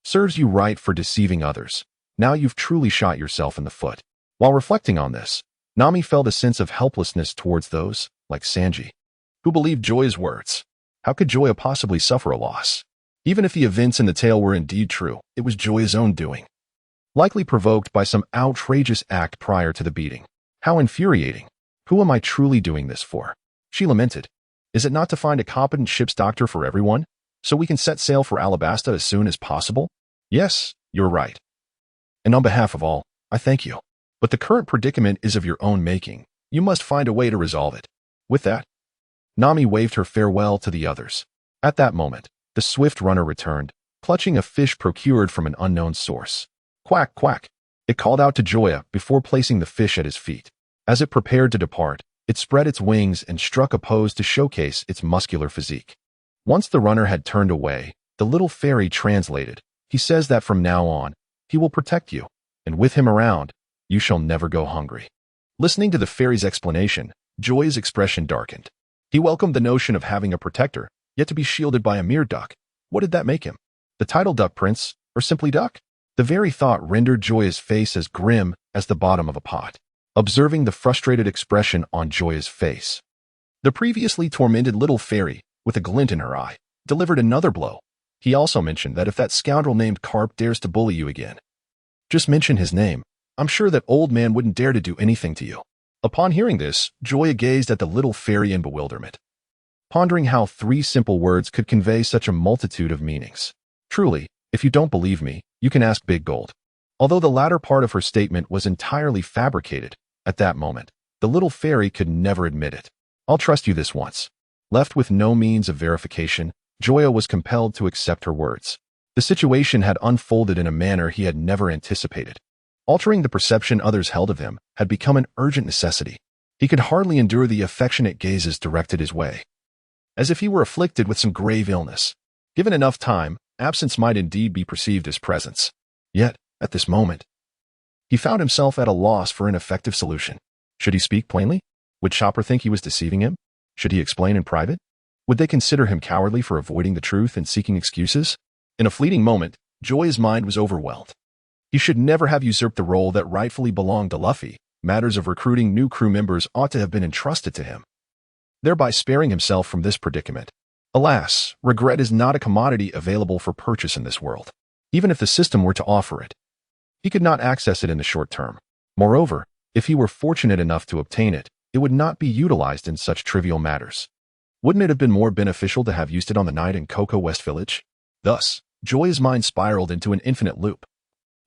"Serves you right for deceiving others. Now you've truly shot yourself in the foot." While reflecting on this, Nami felt a sense of helplessness towards those, like Sanji, who believed Joya's words. How could Joya possibly suffer a loss? Even if the events in the tale were indeed true, it was Joya's own doing, likely provoked by some outrageous act prior to the beating. How infuriating. Who am I truly doing this for? She lamented. Is it not to find a competent ship's doctor for everyone, so we can set sail for Alabasta as soon as possible? Yes, you're right. And on behalf of all, I thank you. But the current predicament is of your own making. You must find a way to resolve it. With that, Nami waved her farewell to the others. At that moment, the swift runner returned, clutching a fish procured from an unknown source. Quack, quack. It called out to Joya before placing the fish at his feet. As it prepared to depart, it spread its wings and struck a pose to showcase its muscular physique. Once the runner had turned away, the little fairy translated, "He says that from now on, he will protect you, and with him around, you shall never go hungry." Listening to the fairy's explanation, Joya's expression darkened. He welcomed the notion of having a protector, yet to be shielded by a mere duck. What did that make him? The title Duck Prince, or simply Duck? The very thought rendered Joya's face as grim as the bottom of a pot. Observing the frustrated expression on Joya's face, the previously tormented little fairy, with a glint in her eye, delivered another blow. He also mentioned that if that scoundrel named Garp dares to bully you again, just mention his name. I'm sure that old man wouldn't dare to do anything to you. Upon hearing this, Joya gazed at the little fairy in bewilderment, pondering how 3 simple words could convey such a multitude of meanings. Truly, if you don't believe me, you can ask Big Gold. Although the latter part of her statement was entirely fabricated, at that moment, the little fairy could never admit it. I'll trust you this once. Left with no means of verification, Joya was compelled to accept her words. The situation had unfolded in a manner he had never anticipated. Altering the perception others held of him had become an urgent necessity. He could hardly endure the affectionate gazes directed his way, as if he were afflicted with some grave illness. Given enough time, absence might indeed be perceived as presence. Yet, at this moment, he found himself at a loss for an effective solution. Should he speak plainly? Would Chopper think he was deceiving him? Should he explain in private? Would they consider him cowardly for avoiding the truth and seeking excuses? In a fleeting moment, Joya's mind was overwhelmed. He should never have usurped the role that rightfully belonged to Luffy. Matters of recruiting new crew members ought to have been entrusted to him, thereby sparing himself from this predicament. Alas, regret is not a commodity available for purchase in this world. Even if the system were to offer it, he could not access it in the short term. Moreover, if he were fortunate enough to obtain it, it would not be utilized in such trivial matters. Wouldn't it have been more beneficial to have used it on the night in Cocoa West Village? Thus, Joya's mind spiraled into an infinite loop,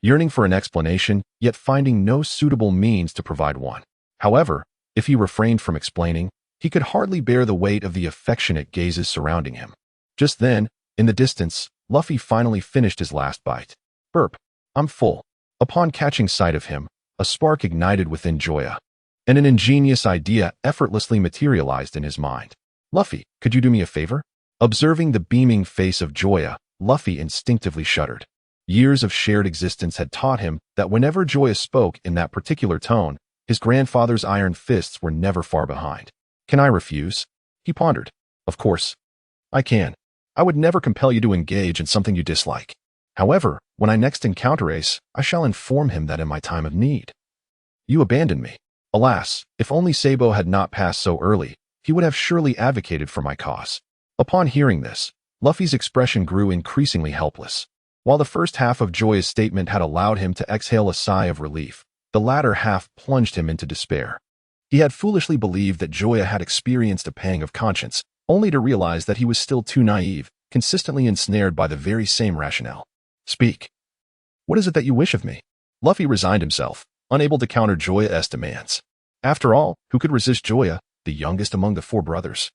yearning for an explanation, yet finding no suitable means to provide one. However, if he refrained from explaining, he could hardly bear the weight of the affectionate gazes surrounding him. Just then, in the distance, Luffy finally finished his last bite. Burp. I'm full. Upon catching sight of him, a spark ignited within Joya, and an ingenious idea effortlessly materialized in his mind. Luffy, could you do me a favor? Observing the beaming face of Joya, Luffy instinctively shuddered. Years of shared existence had taught him that whenever Joya spoke in that particular tone, his grandfather's iron fists were never far behind. Can I refuse? He pondered. Of course, I can. I would never compel you to engage in something you dislike. However, when I next encounter Ace, I shall inform him that in my time of need, you abandoned me. Alas, if only Sabo had not passed so early, he would have surely advocated for my cause. Upon hearing this, Luffy's expression grew increasingly helpless. While the first half of Joya's statement had allowed him to exhale a sigh of relief, the latter half plunged him into despair. He had foolishly believed that Joya had experienced a pang of conscience, only to realize that he was still too naive, consistently ensnared by the very same rationale. Speak. What is it that you wish of me? Luffy resigned himself, unable to counter Joya's demands. After all, who could resist Joya, the youngest among the 4 brothers?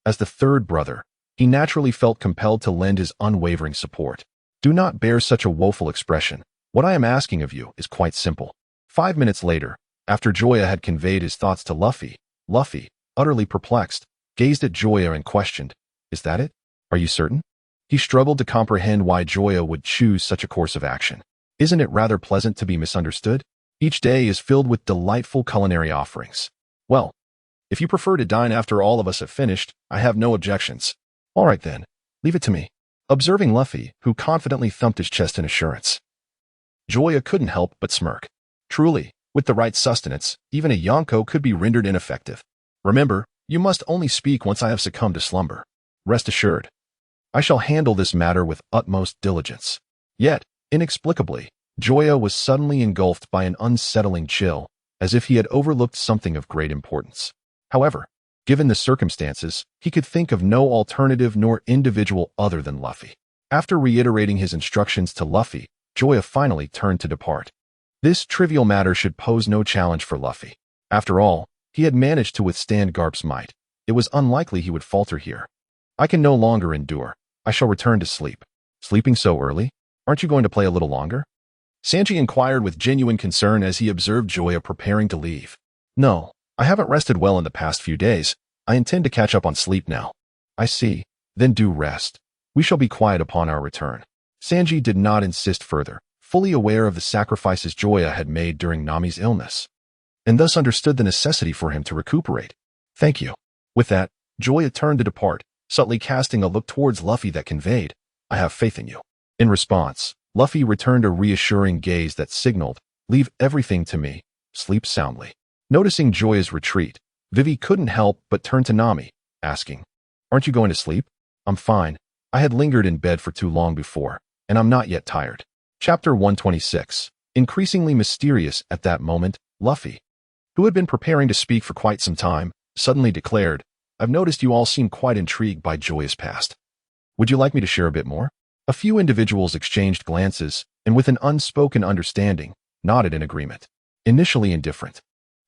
As the 3rd brother, he naturally felt compelled to lend his unwavering support. Do not bear such a woeful expression. What I am asking of you is quite simple. 5 minutes later, after Joya had conveyed his thoughts to Luffy, Luffy, utterly perplexed, gazed at Joya and questioned, "Is that it? Are you certain?" He struggled to comprehend why Joya would choose such a course of action. Isn't it rather pleasant to be misunderstood? Each day is filled with delightful culinary offerings. Well, if you prefer to dine after all of us have finished, I have no objections. All right then, leave it to me. Observing Luffy, who confidently thumped his chest in assurance, Joya couldn't help but smirk. Truly, with the right sustenance, even a Yonko could be rendered ineffective. Remember, you must only speak once I have succumbed to slumber. Rest assured, I shall handle this matter with utmost diligence. Yet, inexplicably, Joya was suddenly engulfed by an unsettling chill, as if he had overlooked something of great importance. However, given the circumstances, he could think of no alternative nor individual other than Luffy. After reiterating his instructions to Luffy, Joya finally turned to depart. This trivial matter should pose no challenge for Luffy. After all, he had managed to withstand Garp's might. It was unlikely he would falter here. I can no longer endure. I shall return to sleep. Sleeping so early? Aren't you going to play a little longer? Sanji inquired with genuine concern as he observed Joya preparing to leave. No, I haven't rested well in the past few days. I intend to catch up on sleep now. I see. Then do rest. We shall be quiet upon our return. Sanji did not insist further, fully aware of the sacrifices Joya had made during Nami's illness, and thus understood the necessity for him to recuperate. Thank you. With that, Joya turned to depart, subtly casting a look towards Luffy that conveyed, I have faith in you. In response, Luffy returned a reassuring gaze that signaled, leave everything to me, sleep soundly. Noticing Joya's retreat, Vivi couldn't help but turn to Nami, asking, aren't you going to sleep? I'm fine. I had lingered in bed for too long before, and I'm not yet tired. Chapter 126. Increasingly mysterious at that moment, Luffy, who had been preparing to speak for quite some time, suddenly declared, I've noticed you all seem quite intrigued by Joya's past. Would you like me to share a bit more? A few individuals exchanged glances, and with an unspoken understanding, nodded in agreement. Initially indifferent,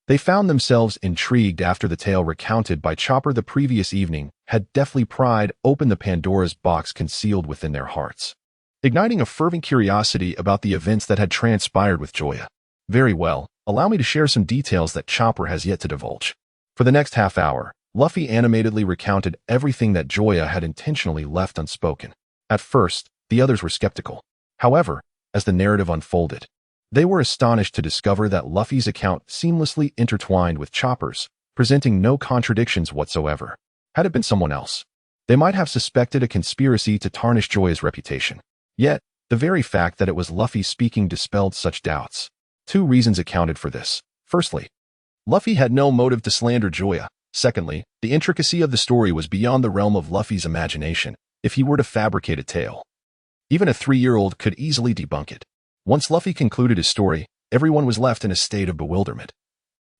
they found themselves intrigued after the tale recounted by Chopper the previous evening had deftly pried open the Pandora's box concealed within their hearts, igniting a fervent curiosity about the events that had transpired with Joya. Very well, allow me to share some details that Chopper has yet to divulge. For the next half hour, Luffy animatedly recounted everything that Joya had intentionally left unspoken. At first, the others were skeptical. However, as the narrative unfolded, they were astonished to discover that Luffy's account seamlessly intertwined with Chopper's, presenting no contradictions whatsoever. Had it been someone else, they might have suspected a conspiracy to tarnish Joya's reputation. Yet, the very fact that it was Luffy speaking dispelled such doubts. Two reasons accounted for this. Firstly, Luffy had no motive to slander Joya. Secondly, the intricacy of the story was beyond the realm of Luffy's imagination. If he were to fabricate a tale, even a 3-year-old could easily debunk it. Once Luffy concluded his story, everyone was left in a state of bewilderment.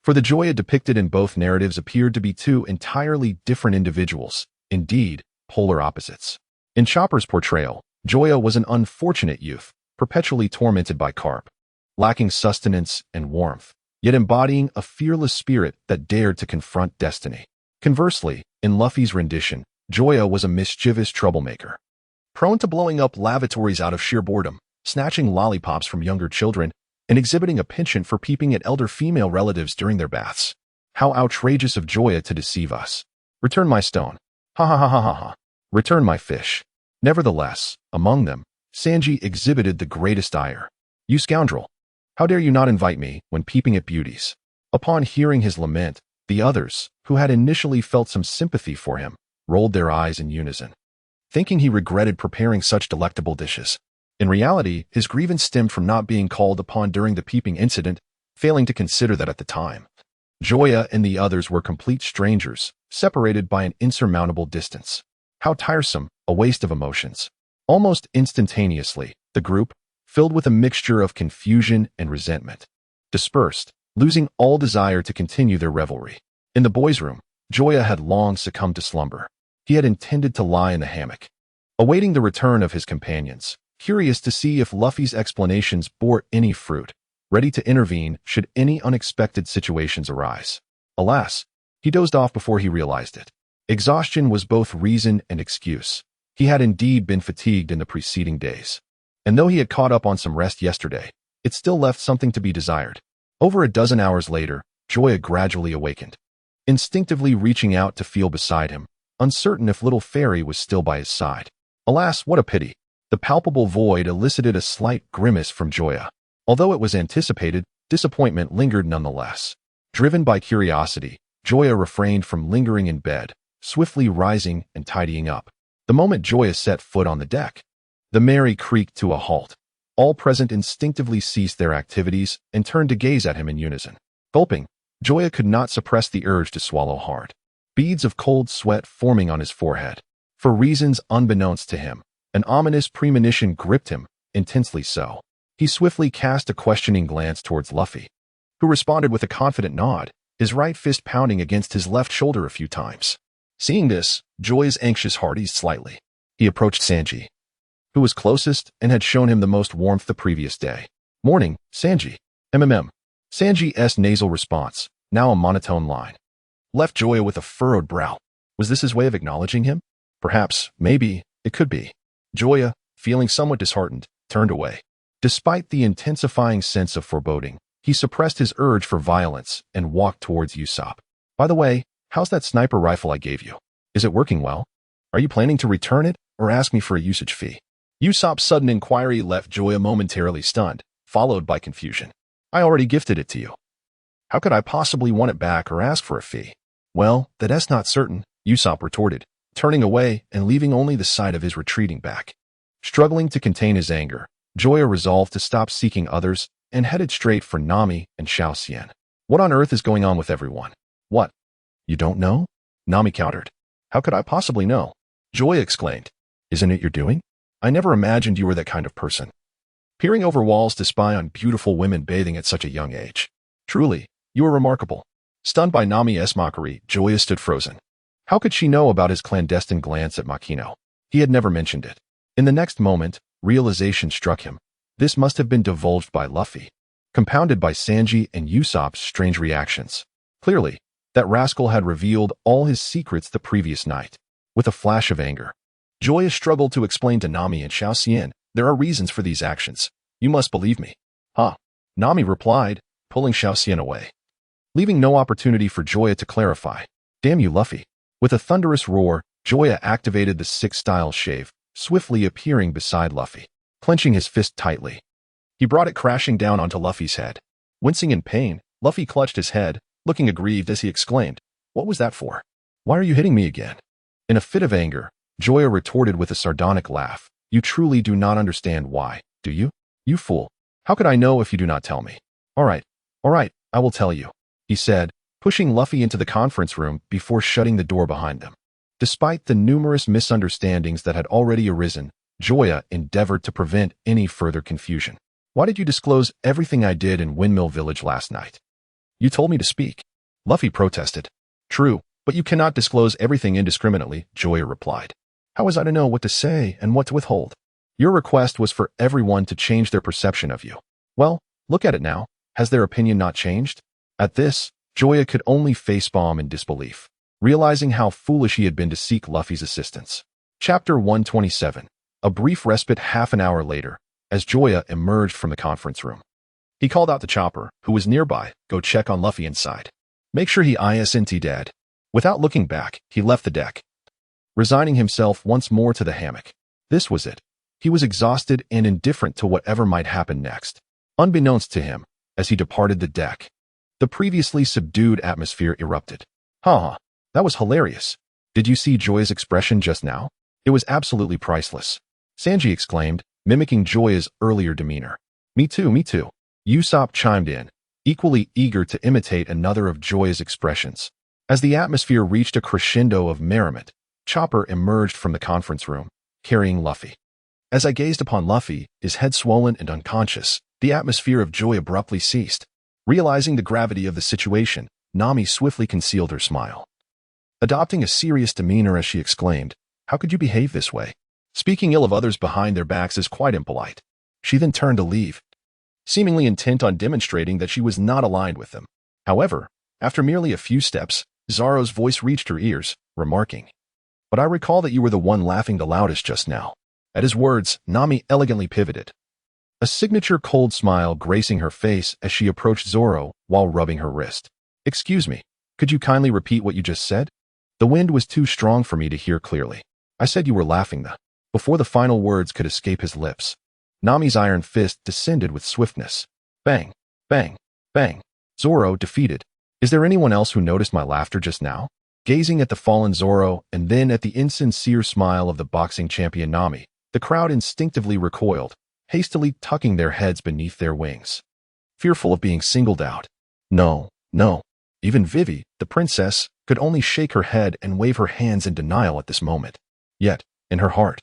For the Joya depicted in both narratives appeared to be two entirely different individuals, indeed, polar opposites. In Chopper's portrayal, Joya was an unfortunate youth, perpetually tormented by Garp, lacking sustenance and warmth, yet embodying a fearless spirit that dared to confront destiny. Conversely, in Luffy's rendition, Joya was a mischievous troublemaker, prone to blowing up lavatories out of sheer boredom, snatching lollipops from younger children, and exhibiting a penchant for peeping at elder female relatives during their baths. How outrageous of Joya to deceive us. Return my stone. Ha ha ha ha ha ha. Return my fish. Nevertheless, among them, Sanji exhibited the greatest ire. You scoundrel! How dare you not invite me when peeping at beauties? Upon hearing his lament, the others, who had initially felt some sympathy for him, rolled their eyes in unison, thinking he regretted preparing such delectable dishes. In reality, his grievance stemmed from not being called upon during the peeping incident, failing to consider that at the time, Joya and the others were complete strangers, separated by an insurmountable distance. How tiresome, a waste of emotions. Almost instantaneously, the group, filled with a mixture of confusion and resentment, dispersed, losing all desire to continue their revelry. In the boys' room, Joya had long succumbed to slumber. He had intended to lie in the hammock, awaiting the return of his companions, curious to see if Luffy's explanations bore any fruit, ready to intervene should any unexpected situations arise. Alas, he dozed off before he realized it. Exhaustion was both reason and excuse. He had indeed been fatigued in the preceding days. And though he had caught up on some rest yesterday, it still left something to be desired. Over a dozen hours later, Joya gradually awakened, instinctively reaching out to feel beside him, uncertain if little fairy was still by his side. Alas, what a pity! The palpable void elicited a slight grimace from Joya. Although it was anticipated, disappointment lingered nonetheless. Driven by curiosity, Joya refrained from lingering in bed, swiftly rising and tidying up. The moment Joya set foot on the deck, the Mary creaked to a halt. All present instinctively ceased their activities and turned to gaze at him in unison. Gulping, Joya could not suppress the urge to swallow hard. Beads of cold sweat forming on his forehead. For reasons unbeknownst to him, an ominous premonition gripped him, intensely so. He swiftly cast a questioning glance towards Luffy, who responded with a confident nod, his right fist pounding against his left shoulder a few times. Seeing this, Joya's anxious heart eased slightly. He approached Sanji, who was closest and had shown him the most warmth the previous day. Morning, Sanji. Sanji's nasal response, now a monotone line, left Joya with a furrowed brow. Was this his way of acknowledging him? Perhaps, maybe, it could be. Joya, feeling somewhat disheartened, turned away. Despite the intensifying sense of foreboding, he suppressed his urge for violence and walked towards Usopp. By the way, how's that sniper rifle I gave you? Is it working well? Are you planning to return it or ask me for a usage fee? Usopp's sudden inquiry left Joya momentarily stunned, followed by confusion. I already gifted it to you. How could I possibly want it back or ask for a fee? Well, that's not certain, Usopp retorted, turning away and leaving only the sight of his retreating back. Struggling to contain his anger, Joya resolved to stop seeking others and headed straight for Nami and Xiao Xian. What on earth is going on with everyone? What? You don't know? Nami countered. How could I possibly know? Joya exclaimed. Isn't it your doing? I never imagined you were that kind of person. Peering over walls to spy on beautiful women bathing at such a young age. Truly, you are remarkable. Stunned by Nami's mockery, Joya stood frozen. How could she know about his clandestine glance at Makino? He had never mentioned it. In the next moment, realization struck him. This must have been divulged by Luffy, compounded by Sanji and Usopp's strange reactions. Clearly, that rascal had revealed all his secrets the previous night. With a flash of anger, Joya struggled to explain to Nami and Xiao Xian, there are reasons for these actions. You must believe me. Huh? Nami replied, pulling Xiao Xian away, leaving no opportunity for Joya to clarify. Damn you, Luffy. With a thunderous roar, Joya activated the six-style shave, swiftly appearing beside Luffy, clenching his fist tightly. He brought it crashing down onto Luffy's head. Wincing in pain, Luffy clutched his head, looking aggrieved as he exclaimed, What was that for? Why are you hitting me again? In a fit of anger, Joya retorted with a sardonic laugh. You truly do not understand why, do you? You fool. How could I know if you do not tell me? All right, I will tell you, he said, pushing Luffy into the conference room before shutting the door behind them. Despite the numerous misunderstandings that had already arisen, Joya endeavored to prevent any further confusion. Why did you disclose everything I did in Windmill Village last night? You told me to speak. Luffy protested. True, but you cannot disclose everything indiscriminately, Joya replied. How was I to know what to say and what to withhold? Your request was for everyone to change their perception of you. Well, look at it now. Has their opinion not changed? At this, Joya could only facepalm in disbelief, realizing how foolish he had been to seek Luffy's assistance. Chapter 127. A brief respite half an hour later, as Joya emerged from the conference room. He called out to Chopper, who was nearby, go check on Luffy inside. Make sure he isn't dead. Without looking back, he left the deck, resigning himself once more to the hammock. This was it. He was exhausted and indifferent to whatever might happen next. Unbeknownst to him, as he departed the deck, the previously subdued atmosphere erupted. That was hilarious. Did you see Joya's expression just now? It was absolutely priceless. Sanji exclaimed, mimicking Joya's earlier demeanor. Me too. Usopp chimed in, equally eager to imitate another of Joya's expressions. As the atmosphere reached a crescendo of merriment, Chopper emerged from the conference room, carrying Luffy. As I gazed upon Luffy, his head swollen and unconscious, the atmosphere of joy abruptly ceased. Realizing the gravity of the situation, Nami swiftly concealed her smile, adopting a serious demeanor as she exclaimed, How could you behave this way? Speaking ill of others behind their backs is quite impolite. She then turned to leave, seemingly intent on demonstrating that she was not aligned with them. However, after merely a few steps, Zoro's voice reached her ears. remarking, "But I recall that you were the one laughing the loudest just now." At his words, Nami elegantly pivoted, a signature cold smile gracing her face as she approached Zoro while rubbing her wrist. "Excuse me, could you kindly repeat what you just said? The wind was too strong for me to hear clearly. I said you were laughing the..." Before the final words could escape his lips, Nami's iron fist descended with swiftness. Bang, bang, bang. Zoro defeated. "Is there anyone else who noticed my laughter just now?" Gazing at the fallen Zoro and then at the insincere smile of the boxing champion Nami, the crowd instinctively recoiled, hastily tucking their heads beneath their wings, fearful of being singled out. No, no. Even Vivi, the princess, could only shake her head and wave her hands in denial at this moment. Yet, in her heart,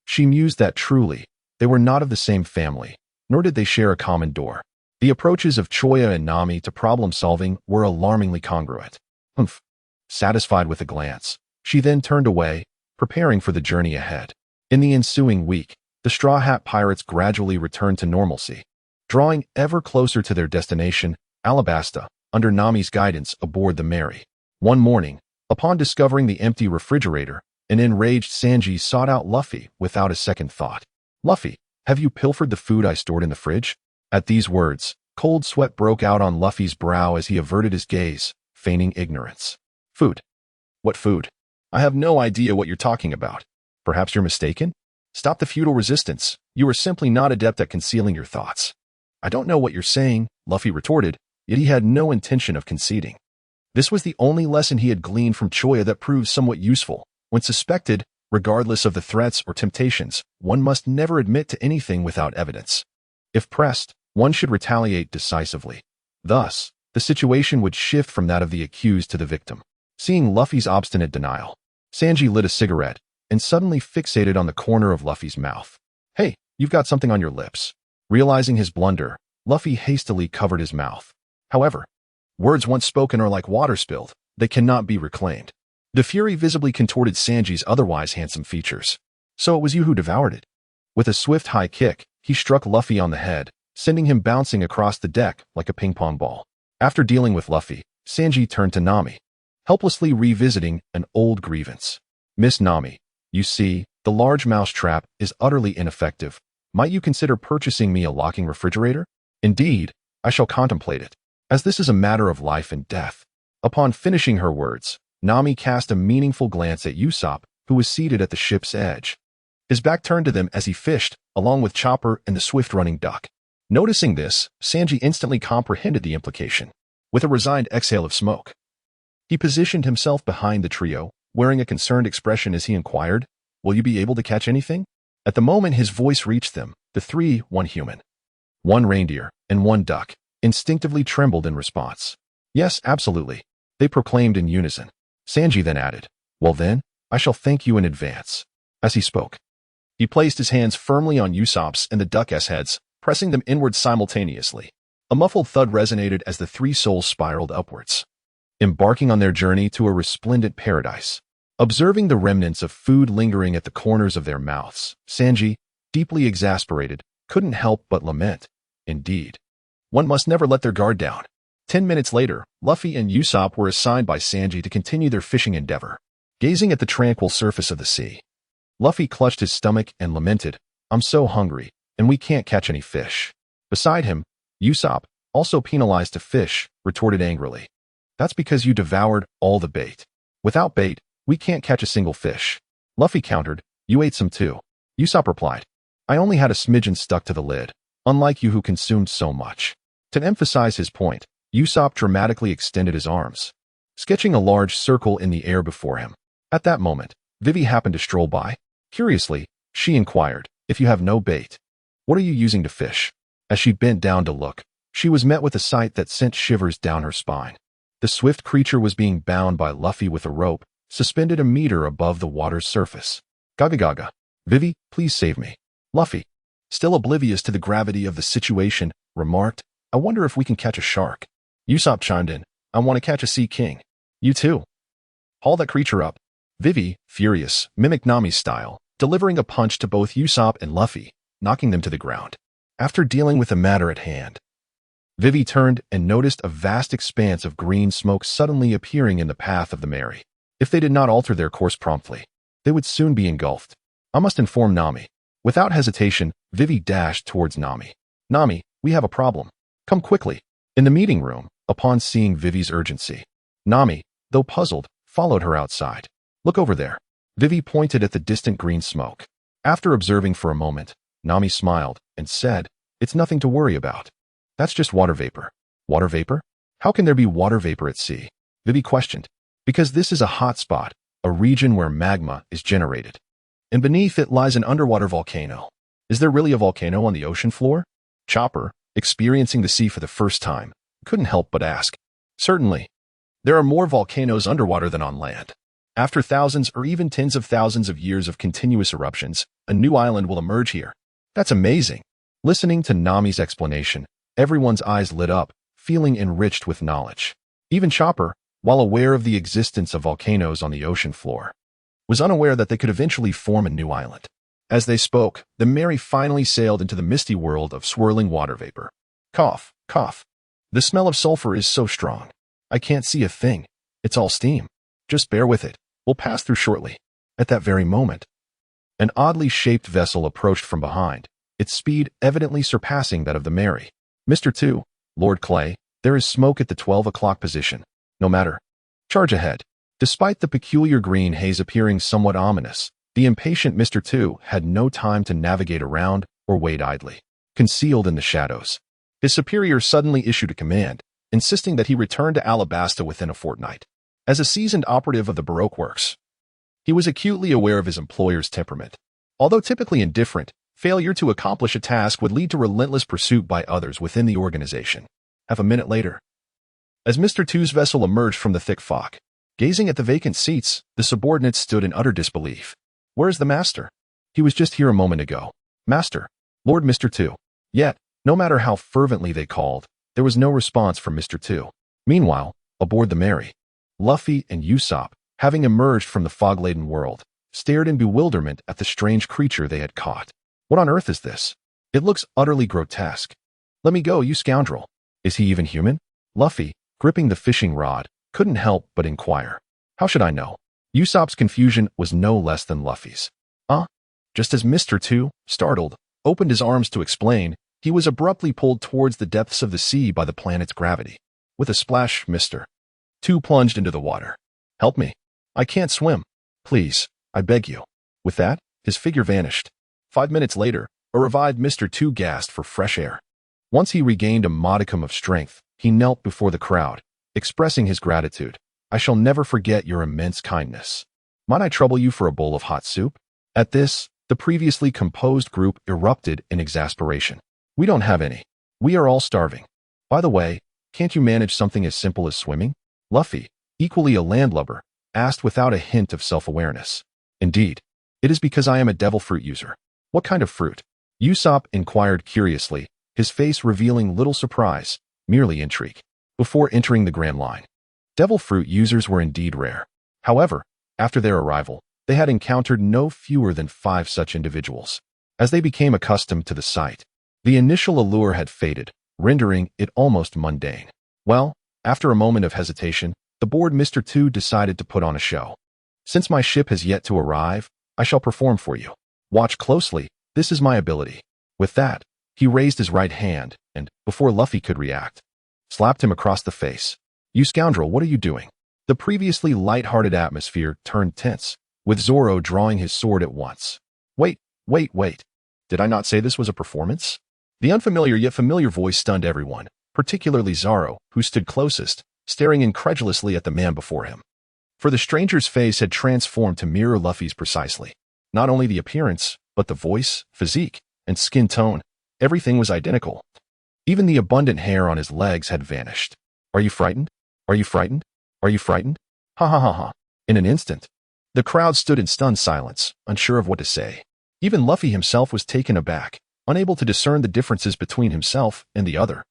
she mused that truly, they were not of the same family, nor did they share a common door. The approaches of Joya and Nami to problem-solving were alarmingly congruent. Humph. Satisfied with a glance, she then turned away, preparing for the journey ahead. In the ensuing week, the Straw Hat Pirates gradually returned to normalcy, drawing ever closer to their destination, Alabasta, under Nami's guidance aboard the Mary. One morning, upon discovering the empty refrigerator, an enraged Sanji sought out Luffy without a second thought. "Luffy, have you pilfered the food I stored in the fridge?" At these words, cold sweat broke out on Luffy's brow as he averted his gaze, feigning ignorance. "Food? What food? I have no idea what you're talking about. Perhaps you're mistaken? Stop the futile resistance. You are simply not adept at concealing your thoughts." "I don't know what you're saying," Luffy retorted, yet he had no intention of conceding. This was the only lesson he had gleaned from Joya that proved somewhat useful. When suspected, regardless of the threats or temptations, one must never admit to anything without evidence. If pressed, one should retaliate decisively. Thus, the situation would shift from that of the accused to the victim. Seeing Luffy's obstinate denial, Sanji lit a cigarette and suddenly fixated on the corner of Luffy's mouth. "Hey, you've got something on your lips." Realizing his blunder, Luffy hastily covered his mouth. However, words once spoken are like water spilled, they cannot be reclaimed. The fury visibly contorted Sanji's otherwise handsome features. "So it was you who devoured it." With a swift high kick, he struck Luffy on the head, sending him bouncing across the deck like a ping-pong ball. After dealing with Luffy, Sanji turned to Nami, helplessly revisiting an old grievance. "Miss Nami, you see, the large mouse trap is utterly ineffective. Might you consider purchasing me a locking refrigerator? Indeed, I shall contemplate it, as this is a matter of life and death." Upon finishing her words, Nami cast a meaningful glance at Usopp, who was seated at the ship's edge. His back turned to them as he fished, along with Chopper and the swift-running duck. Noticing this, Sanji instantly comprehended the implication. With a resigned exhale of smoke, he positioned himself behind the trio, wearing a concerned expression as he inquired, "Will you be able to catch anything?" At the moment his voice reached them, the three, one human, one reindeer, and one duck, instinctively trembled in response. "Yes, absolutely," they proclaimed in unison. Sanji then added, "Well then, I shall thank you in advance." As he spoke, he placed his hands firmly on Usopp's and the duck's heads, pressing them inward simultaneously. A muffled thud resonated as the three souls spiraled upwards, embarking on their journey to a resplendent paradise. Observing the remnants of food lingering at the corners of their mouths, Sanji, deeply exasperated, couldn't help but lament. Indeed, one must never let their guard down. 10 minutes later, Luffy and Usopp were assigned by Sanji to continue their fishing endeavor. Gazing at the tranquil surface of the sea, Luffy clutched his stomach and lamented, "I'm so hungry, and we can't catch any fish." Beside him, Usopp, also penalized to fish, retorted angrily, "That's because you devoured all the bait. Without bait, we can't catch a single fish." Luffy countered, "You ate some too." Usopp replied, "I only had a smidgen stuck to the lid, unlike you who consumed so much." To emphasize his point, Usopp dramatically extended his arms, sketching a large circle in the air before him. At that moment, Vivi happened to stroll by. Curiously, she inquired, "If you have no bait, what are you using to fish?" As she bent down to look, she was met with a sight that sent shivers down her spine. The swift creature was being bound by Luffy with a rope, suspended a meter above the water's surface. "Gaga gaga. Vivi, please save me." Luffy, still oblivious to the gravity of the situation, remarked, "I wonder if we can catch a shark." Usopp chimed in, "I want to catch a sea king." "You too. Haul that creature up." Vivi, furious, mimicked Nami's style, delivering a punch to both Usopp and Luffy, knocking them to the ground. After dealing with the matter at hand, Vivi turned and noticed a vast expanse of green smoke suddenly appearing in the path of the Mary. If they did not alter their course promptly, they would soon be engulfed. I must inform Nami. Without hesitation, Vivi dashed towards Nami. Nami, we have a problem. Come quickly. In the meeting room, upon seeing Vivi's urgency, Nami, though puzzled, followed her outside. Look over there. Vivi pointed at the distant green smoke. After observing for a moment, Nami smiled and said, It's nothing to worry about. That's just water vapor. Water vapor? How can there be water vapor at sea? Vivi questioned. Because this is a hot spot, a region where magma is generated. And beneath it lies an underwater volcano. Is there really a volcano on the ocean floor? Chopper, experiencing the sea for the first time, couldn't help but ask. Certainly. There are more volcanoes underwater than on land. After thousands or even tens of thousands of years of continuous eruptions, a new island will emerge here. That's amazing. Listening to Nami's explanation, everyone's eyes lit up, feeling enriched with knowledge. Even Chopper, while aware of the existence of volcanoes on the ocean floor, was unaware that they could eventually form a new island. As they spoke, the Mary finally sailed into the misty world of swirling water vapor. Cough, cough. The smell of sulfur is so strong. I can't see a thing. It's all steam. Just bear with it. We'll pass through shortly. At that very moment, an oddly shaped vessel approached from behind, its speed evidently surpassing that of the Mary. Mr. 2, Lord Clay, there is smoke at the 12 o'clock position. No matter. Charge ahead. Despite the peculiar green haze appearing somewhat ominous, the impatient Mr. 2 had no time to navigate around or wait idly. Concealed in the shadows, his superior suddenly issued a command, insisting that he return to Alabasta within a fortnight. As a seasoned operative of the Baroque works, he was acutely aware of his employer's temperament. Although typically indifferent, failure to accomplish a task would lead to relentless pursuit by others within the organization. Half a minute later, as Mr. 2's vessel emerged from the thick fog, gazing at the vacant seats, the subordinates stood in utter disbelief. Where's the master? He was just here a moment ago. Master, Lord Mr. 2. Yet, no matter how fervently they called, there was no response from Mr. 2. Meanwhile, aboard the Mary, Luffy and Usopp, having emerged from the fog-laden world, stared in bewilderment at the strange creature they had caught. What on earth is this? It looks utterly grotesque. Let me go, you scoundrel. Is he even human? Luffy, gripping the fishing rod, couldn't help but inquire. How should I know? Usopp's confusion was no less than Luffy's. Just as Mr. 2, startled, opened his arms to explain, he was abruptly pulled towards the depths of the sea by the planet's gravity. With a splash, Mr. 2 plunged into the water. Help me. I can't swim. Please, I beg you. With that, his figure vanished. 5 minutes later, a revived Mr. 2 gasped for fresh air. Once he regained a modicum of strength, he knelt before the crowd, expressing his gratitude. I shall never forget your immense kindness. Might I trouble you for a bowl of hot soup? At this, the previously composed group erupted in exasperation. We don't have any. We are all starving. By the way, can't you manage something as simple as swimming? Luffy, equally a landlubber, asked without a hint of self-awareness. Indeed, it is because I am a devil fruit user. What kind of fruit? Usopp inquired curiously, his face revealing little surprise, merely intrigue. Before entering the Grand Line, devil fruit users were indeed rare. However, after their arrival, they had encountered no fewer than 5 such individuals. As they became accustomed to the sight, the initial allure had faded, rendering it almost mundane. Well, after a moment of hesitation, the bored Mr. 2 decided to put on a show. Since my ship has yet to arrive, I shall perform for you. Watch closely, this is my ability. With that, he raised his right hand and, before Luffy could react, slapped him across the face. You scoundrel, what are you doing? The previously light-hearted atmosphere turned tense, with Zoro drawing his sword at once. Wait. Did I not say this was a performance? The unfamiliar yet familiar voice stunned everyone, particularly Zoro, who stood closest, staring incredulously at the man before him. For the stranger's face had transformed to mirror Luffy's precisely. Not only the appearance, but the voice, physique, and skin tone. Everything was identical. Even the abundant hair on his legs had vanished. Are you frightened? Are you frightened? Are you frightened? Ha ha ha ha. In an instant, the crowd stood in stunned silence, unsure of what to say. Even Luffy himself was taken aback, unable to discern the differences between himself and the other.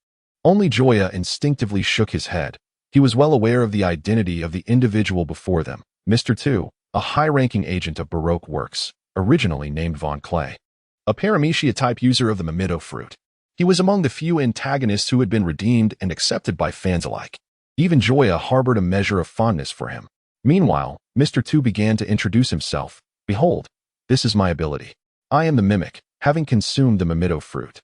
Only Joya instinctively shook his head. He was well aware of the identity of the individual before them, Mr. 2, a high-ranking agent of Baroque works, originally named Von Clay. A paramecia-type user of the Mimito fruit. He was among the few antagonists who had been redeemed and accepted by fans alike. Even Joya harbored a measure of fondness for him. Meanwhile, Mr. Two began to introduce himself. Behold, this is my ability. I am the mimic, having consumed the mimito fruit.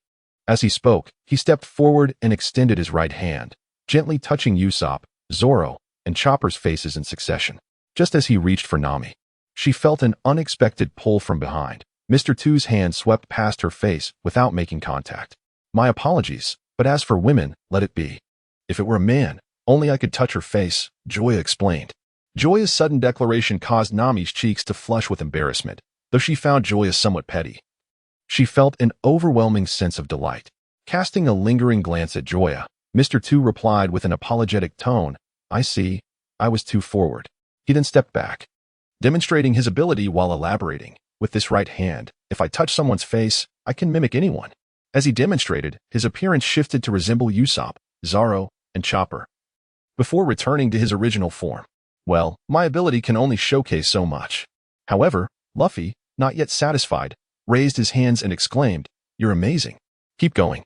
As he spoke, he stepped forward and extended his right hand, gently touching Usopp, Zoro, and Chopper's faces in succession. Just as he reached for Nami, she felt an unexpected pull from behind. Mr. Two's hand swept past her face without making contact. My apologies, but as for women, let it be. If it were a man, only I could touch her face, Joya explained. Joya's sudden declaration caused Nami's cheeks to flush with embarrassment, though she found Joya somewhat petty. She felt an overwhelming sense of delight. Casting a lingering glance at Joya, Mr. Two replied with an apologetic tone, I see, I was too forward. He then stepped back, demonstrating his ability while elaborating. With this right hand, if I touch someone's face, I can mimic anyone. As he demonstrated, his appearance shifted to resemble Usopp, Zoro, and Chopper, before returning to his original form. Well, my ability can only showcase so much. However, Luffy, not yet satisfied, raised his hands and exclaimed, You're amazing. Keep going.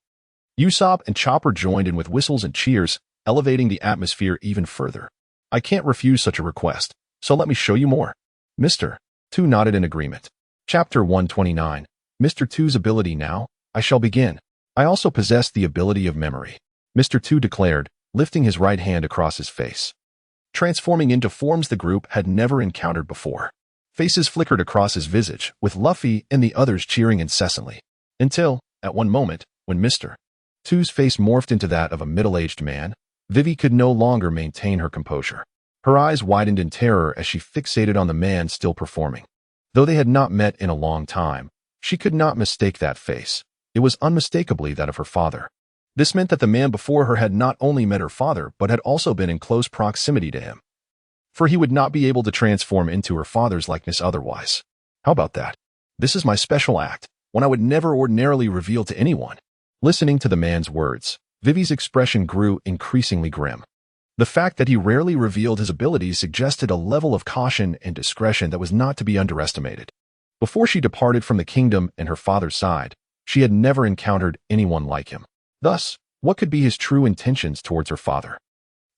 Usopp and Chopper joined in with whistles and cheers, elevating the atmosphere even further. I can't refuse such a request, so let me show you more. Mr. Two nodded in agreement. Chapter 129. Mr. Two's ability now. I shall begin. I also possess the ability of memory, Mr. Two declared, lifting his right hand across his face, transforming into forms the group had never encountered before. Faces flickered across his visage, with Luffy and the others cheering incessantly, until, at one moment, when Mr. Two's face morphed into that of a middle-aged man, Vivi could no longer maintain her composure. Her eyes widened in terror as she fixated on the man still performing. Though they had not met in a long time, she could not mistake that face. It was unmistakably that of her father. This meant that the man before her had not only met her father but had also been in close proximity to him, for he would not be able to transform into her father's likeness otherwise. How about that? This is my special act, one I would never ordinarily reveal to anyone. Listening to the man's words, Vivi's expression grew increasingly grim. The fact that he rarely revealed his abilities suggested a level of caution and discretion that was not to be underestimated. Before she departed from the kingdom and her father's side, she had never encountered anyone like him. Thus, what could be his true intentions towards her father?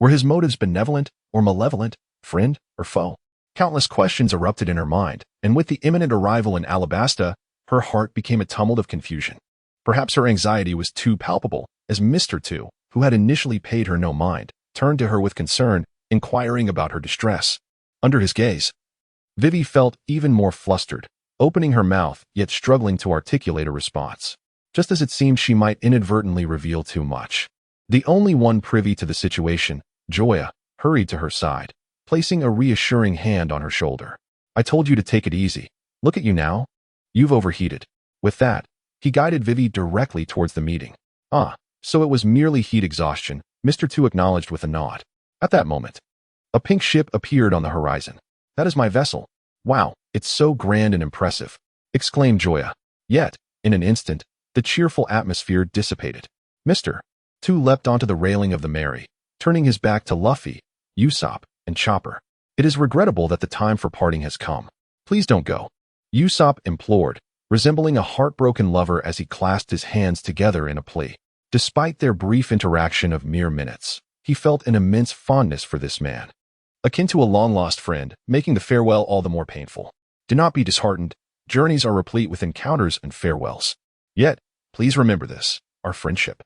Were his motives benevolent or malevolent, friend or foe? Countless questions erupted in her mind, and with the imminent arrival in Alabasta, her heart became a tumult of confusion. Perhaps her anxiety was too palpable, as Mr. Two, who had initially paid her no mind, turned to her with concern, inquiring about her distress. Under his gaze, Vivi felt even more flustered, opening her mouth yet struggling to articulate a response, just as it seemed she might inadvertently reveal too much. The only one privy to the situation, Joya, hurried to her side, placing a reassuring hand on her shoulder. I told you to take it easy. Look at you now. You've overheated. With that, he guided Vivi directly towards the meeting. Ah, so it was merely heat exhaustion, Mr. Two acknowledged with a nod. At that moment, a pink ship appeared on the horizon. That is my vessel. Wow, it's so grand and impressive, exclaimed Joya. Yet, in an instant, the cheerful atmosphere dissipated. Mr. Two leapt onto the railing of the Mary, turning his back to Luffy, Usopp, and Chopper. It is regrettable that the time for parting has come. Please don't go, Usopp implored, resembling a heartbroken lover as he clasped his hands together in a plea. Despite their brief interaction of mere minutes, he felt an immense fondness for this man, akin to a long-lost friend, making the farewell all the more painful. Do not be disheartened. Journeys are replete with encounters and farewells. Yet, please remember this, our friendship,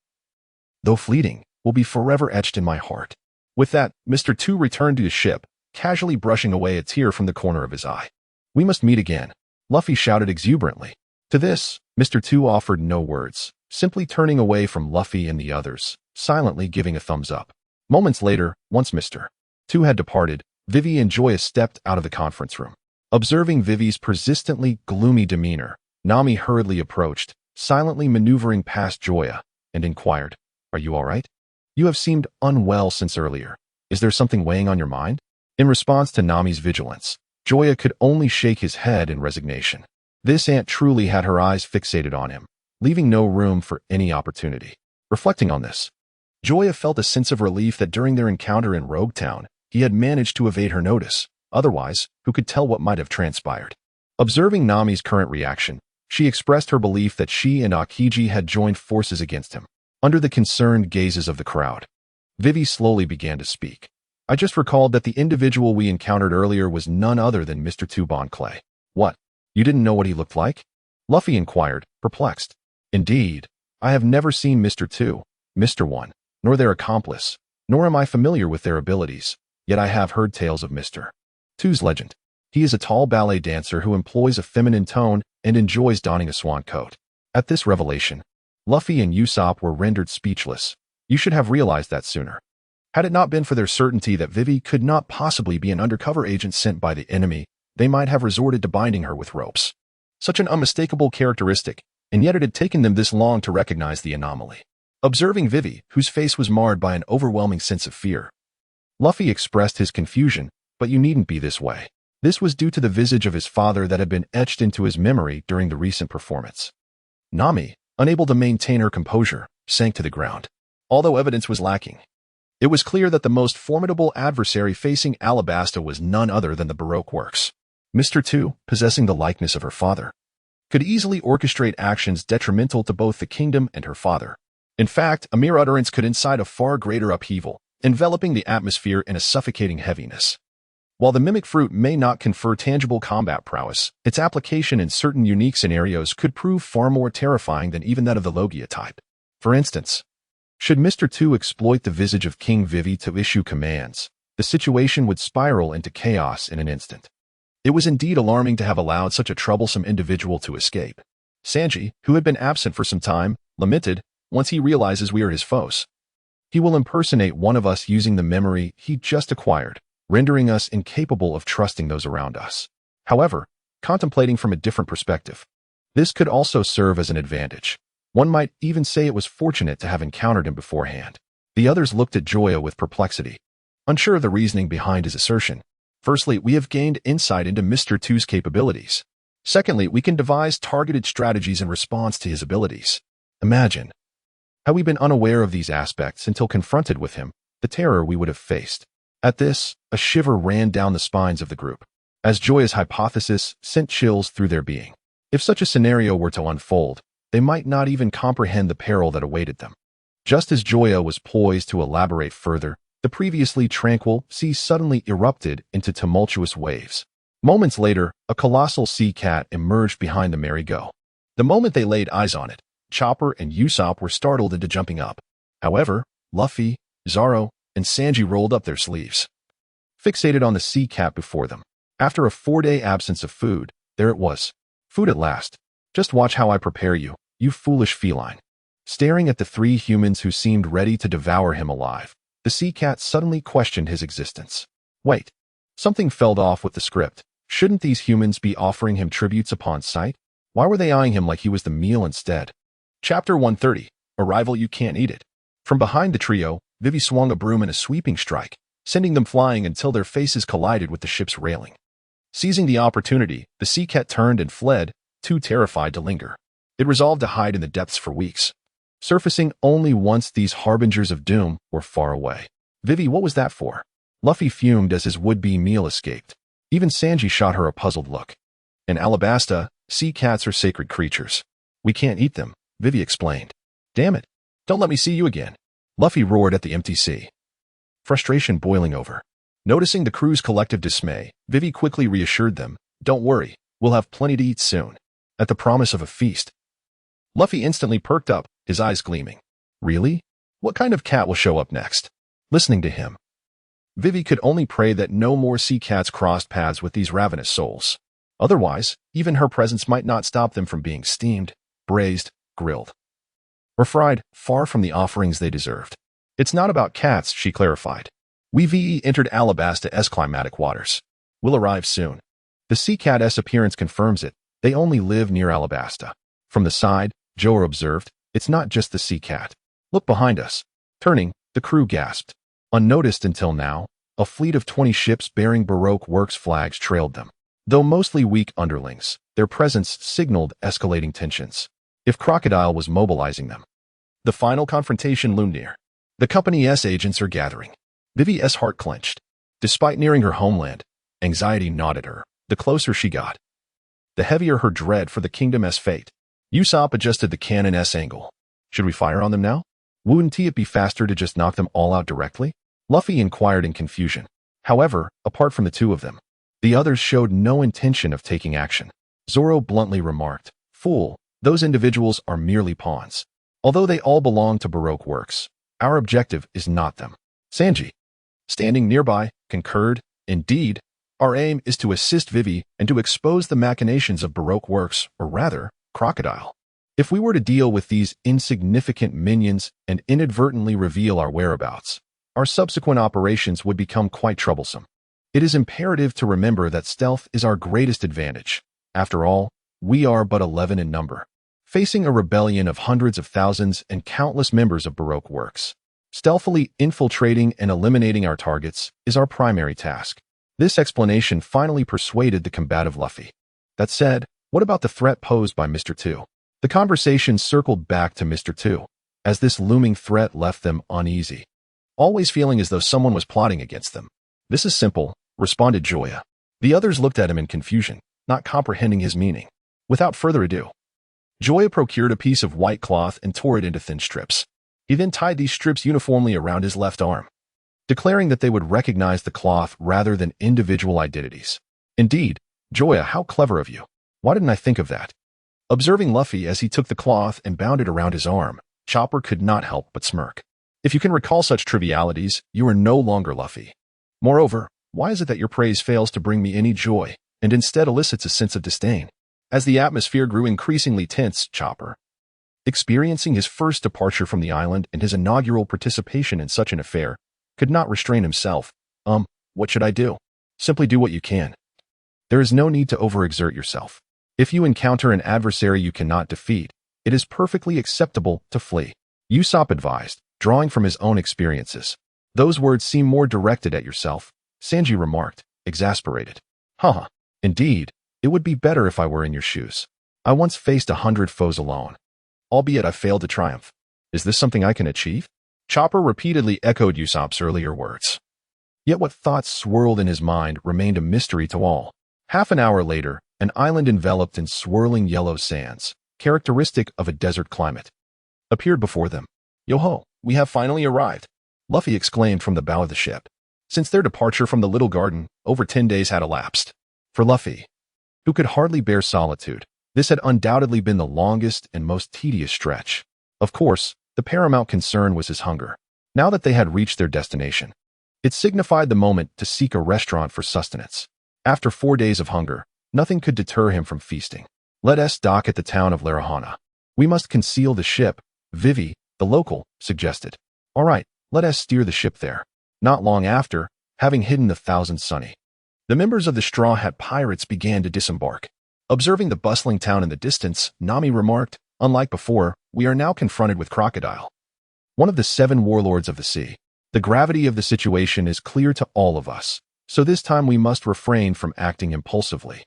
though fleeting, will be forever etched in my heart. With that, Mr. Two returned to his ship, casually brushing away a tear from the corner of his eye. We must meet again, Luffy shouted exuberantly. To this, Mr. Two offered no words, simply turning away from Luffy and the others, silently giving a thumbs up. Moments later, once Mr. Two had departed, Vivi and Joya stepped out of the conference room. Observing Vivi's persistently gloomy demeanor, Nami hurriedly approached, silently maneuvering past Joya, and inquired, Are you all right? You have seemed unwell since earlier. Is there something weighing on your mind? In response to Nami's vigilance, Joya could only shake his head in resignation. This ant truly had her eyes fixated on him, leaving no room for any opportunity. Reflecting on this, Joya felt a sense of relief that during their encounter in Rogue Town, he had managed to evade her notice. Otherwise, who could tell what might have transpired? Observing Nami's current reaction, she expressed her belief that she and Akiji had joined forces against him. Under the concerned gazes of the crowd, Vivi slowly began to speak. I just recalled that the individual we encountered earlier was none other than Mr. Two Bon Clay. What? You didn't know what he looked like? Luffy inquired, perplexed. Indeed, I have never seen Mr. Two, Mr. One, nor their accomplice, nor am I familiar with their abilities, yet I have heard tales of Mr. Two's legend. He is a tall ballet dancer who employs a feminine tone and enjoys donning a swan coat. At this revelation, Luffy and Usopp were rendered speechless. You should have realized that sooner. Had it not been for their certainty that Vivi could not possibly be an undercover agent sent by the enemy, they might have resorted to binding her with ropes. Such an unmistakable characteristic, and yet it had taken them this long to recognize the anomaly. Observing Vivi, whose face was marred by an overwhelming sense of fear, Luffy expressed his confusion, but you needn't be this way. This was due to the visage of his father that had been etched into his memory during the recent performance. Nami, unable to maintain her composure, sank to the ground. Although evidence was lacking, it was clear that the most formidable adversary facing Alabasta was none other than the Baroque works. Mr. Two, possessing the likeness of her father, could easily orchestrate actions detrimental to both the kingdom and her father. In fact, a mere utterance could incite a far greater upheaval, enveloping the atmosphere in a suffocating heaviness. While the mimic fruit may not confer tangible combat prowess, its application in certain unique scenarios could prove far more terrifying than even that of the Logia type. For instance, should Mr. Two exploit the visage of King Vivi to issue commands, the situation would spiral into chaos in an instant. It was indeed alarming to have allowed such a troublesome individual to escape. Sanji, who had been absent for some time, lamented, once he realizes we are his foes, he will impersonate one of us using the memory he just acquired, rendering us incapable of trusting those around us. However, contemplating from a different perspective, this could also serve as an advantage. One might even say it was fortunate to have encountered him beforehand. The others looked at Joya with perplexity, unsure of the reasoning behind his assertion. Firstly, we have gained insight into Mr. Two's capabilities. Secondly, we can devise targeted strategies in response to his abilities. Imagine, had we been unaware of these aspects until confronted with him, the terror we would have faced. At this, a shiver ran down the spines of the group, as Joya's hypothesis sent chills through their being. If such a scenario were to unfold, they might not even comprehend the peril that awaited them. Just as Joya was poised to elaborate further, the previously tranquil sea suddenly erupted into tumultuous waves. Moments later, a colossal sea cat emerged behind the merry-go. The moment they laid eyes on it, Chopper and Usopp were startled into jumping up. However, Luffy, Zoro, and Sanji rolled up their sleeves, fixated on the sea cat before them. After a 4-day absence of food, there it was. Food at last. Just watch how I prepare you, you foolish feline. Staring at the 3 humans who seemed ready to devour him alive, the sea cat suddenly questioned his existence. Wait. Something fell off with the script. Shouldn't these humans be offering him tributes upon sight? Why were they eyeing him like he was the meal instead? Chapter 130. Arrival You Can't Eat It. From behind the trio, Vivi swung a broom in a sweeping strike, sending them flying until their faces collided with the ship's railing. Seizing the opportunity, the sea cat turned and fled, too terrified to linger. It resolved to hide in the depths for weeks, surfacing only once these harbingers of doom were far away. Vivi, what was that for? Luffy fumed as his would-be meal escaped. Even Sanji shot her a puzzled look. In Alabasta, sea cats are sacred creatures. We can't eat them, Vivi explained. Damn it. Don't let me see you again. Luffy roared at the empty sea, frustration boiling over. Noticing the crew's collective dismay, Vivi quickly reassured them, don't worry, we'll have plenty to eat soon. At the promise of a feast, Luffy instantly perked up, his eyes gleaming. Really? What kind of cat will show up next? Listening to him, Vivi could only pray that no more sea cats crossed paths with these ravenous souls. Otherwise, even her presence might not stop them from being steamed, braised, grilled, or fried, far from the offerings they deserved. It's not about cats, she clarified. We VE entered Alabasta's climatic waters. We'll arrive soon. The sea cat's appearance confirms it. They only live near Alabasta. From the side, Joya observed, it's not just the sea cat. Look behind us. Turning, the crew gasped. Unnoticed until now, a fleet of 20 ships bearing Baroque works flags trailed them. Though mostly weak underlings, their presence signaled escalating tensions. If Crocodile was mobilizing them. The final confrontation loomed near. The company's agents are gathering. Vivi's heart clenched. Despite nearing her homeland, anxiety gnawed at her. The closer she got, the heavier her dread for the kingdom's fate. Usopp adjusted the cannon's angle. Should we fire on them now? Wouldn't it be faster to just knock them all out directly? Luffy inquired in confusion. However, apart from the two of them, the others showed no intention of taking action. Zoro bluntly remarked, "Fool, those individuals are merely pawns. Although they all belong to Baroque works, our objective is not them." Sanji, standing nearby, concurred, "Indeed, our aim is to assist Vivi and to expose the machinations of Baroque works, or rather, Crocodile. If we were to deal with these insignificant minions and inadvertently reveal our whereabouts, our subsequent operations would become quite troublesome. It is imperative to remember that stealth is our greatest advantage. After all, we are but 11 in number, facing a rebellion of hundreds of thousands and countless members of Baroque works. Stealthily infiltrating and eliminating our targets is our primary task." This explanation finally persuaded the combative Luffy. That said, what about the threat posed by Mr. 2? The conversation circled back to Mr. 2, as this looming threat left them uneasy, always feeling as though someone was plotting against them. "This is simple," responded Joya. The others looked at him in confusion, not comprehending his meaning. Without further ado, Joya procured a piece of white cloth and tore it into thin strips. He then tied these strips uniformly around his left arm, declaring that they would recognize the cloth rather than individual identities. "Indeed, Joya, how clever of you. Why didn't I think of that?" Observing Luffy as he took the cloth and bound it around his arm, Chopper could not help but smirk. "If you can recall such trivialities, you are no longer Luffy. Moreover, why is it that your praise fails to bring me any joy, and instead elicits a sense of disdain?" As the atmosphere grew increasingly tense, Chopper, experiencing his first departure from the island and his inaugural participation in such an affair, could not restrain himself. What should I do?" "Simply do what you can. There is no need to overexert yourself. If you encounter an adversary you cannot defeat, it is perfectly acceptable to flee," Usopp advised, drawing from his own experiences. "Those words seem more directed at yourself," Sanji remarked, exasperated. "Haha, indeed, it would be better if I were in your shoes. I once faced 100 foes alone, albeit I failed to triumph. Is this something I can achieve?" Chopper repeatedly echoed Usopp's earlier words. Yet what thoughts swirled in his mind remained a mystery to all. Half an hour later, an island enveloped in swirling yellow sands, characteristic of a desert climate, appeared before them. "Yo-ho, we have finally arrived," Luffy exclaimed from the bow of the ship. Since their departure from the little garden, over 10 days had elapsed. For Luffy, who could hardly bear solitude, this had undoubtedly been the longest and most tedious stretch. Of course, the paramount concern was his hunger. Now that they had reached their destination, it signified the moment to seek a restaurant for sustenance. After 4 days of hunger, nothing could deter him from feasting. "Let us dock at the town of Larahana. We must conceal the ship," Vivi, the local, suggested. "All right, let us steer the ship there." Not long after, having hidden the Thousand Sunny, the members of the Straw Hat Pirates began to disembark. Observing the bustling town in the distance, Nami remarked, "Unlike before, we are now confronted with Crocodile, one of the 7 warlords of the sea. The gravity of the situation is clear to all of us, so this time we must refrain from acting impulsively.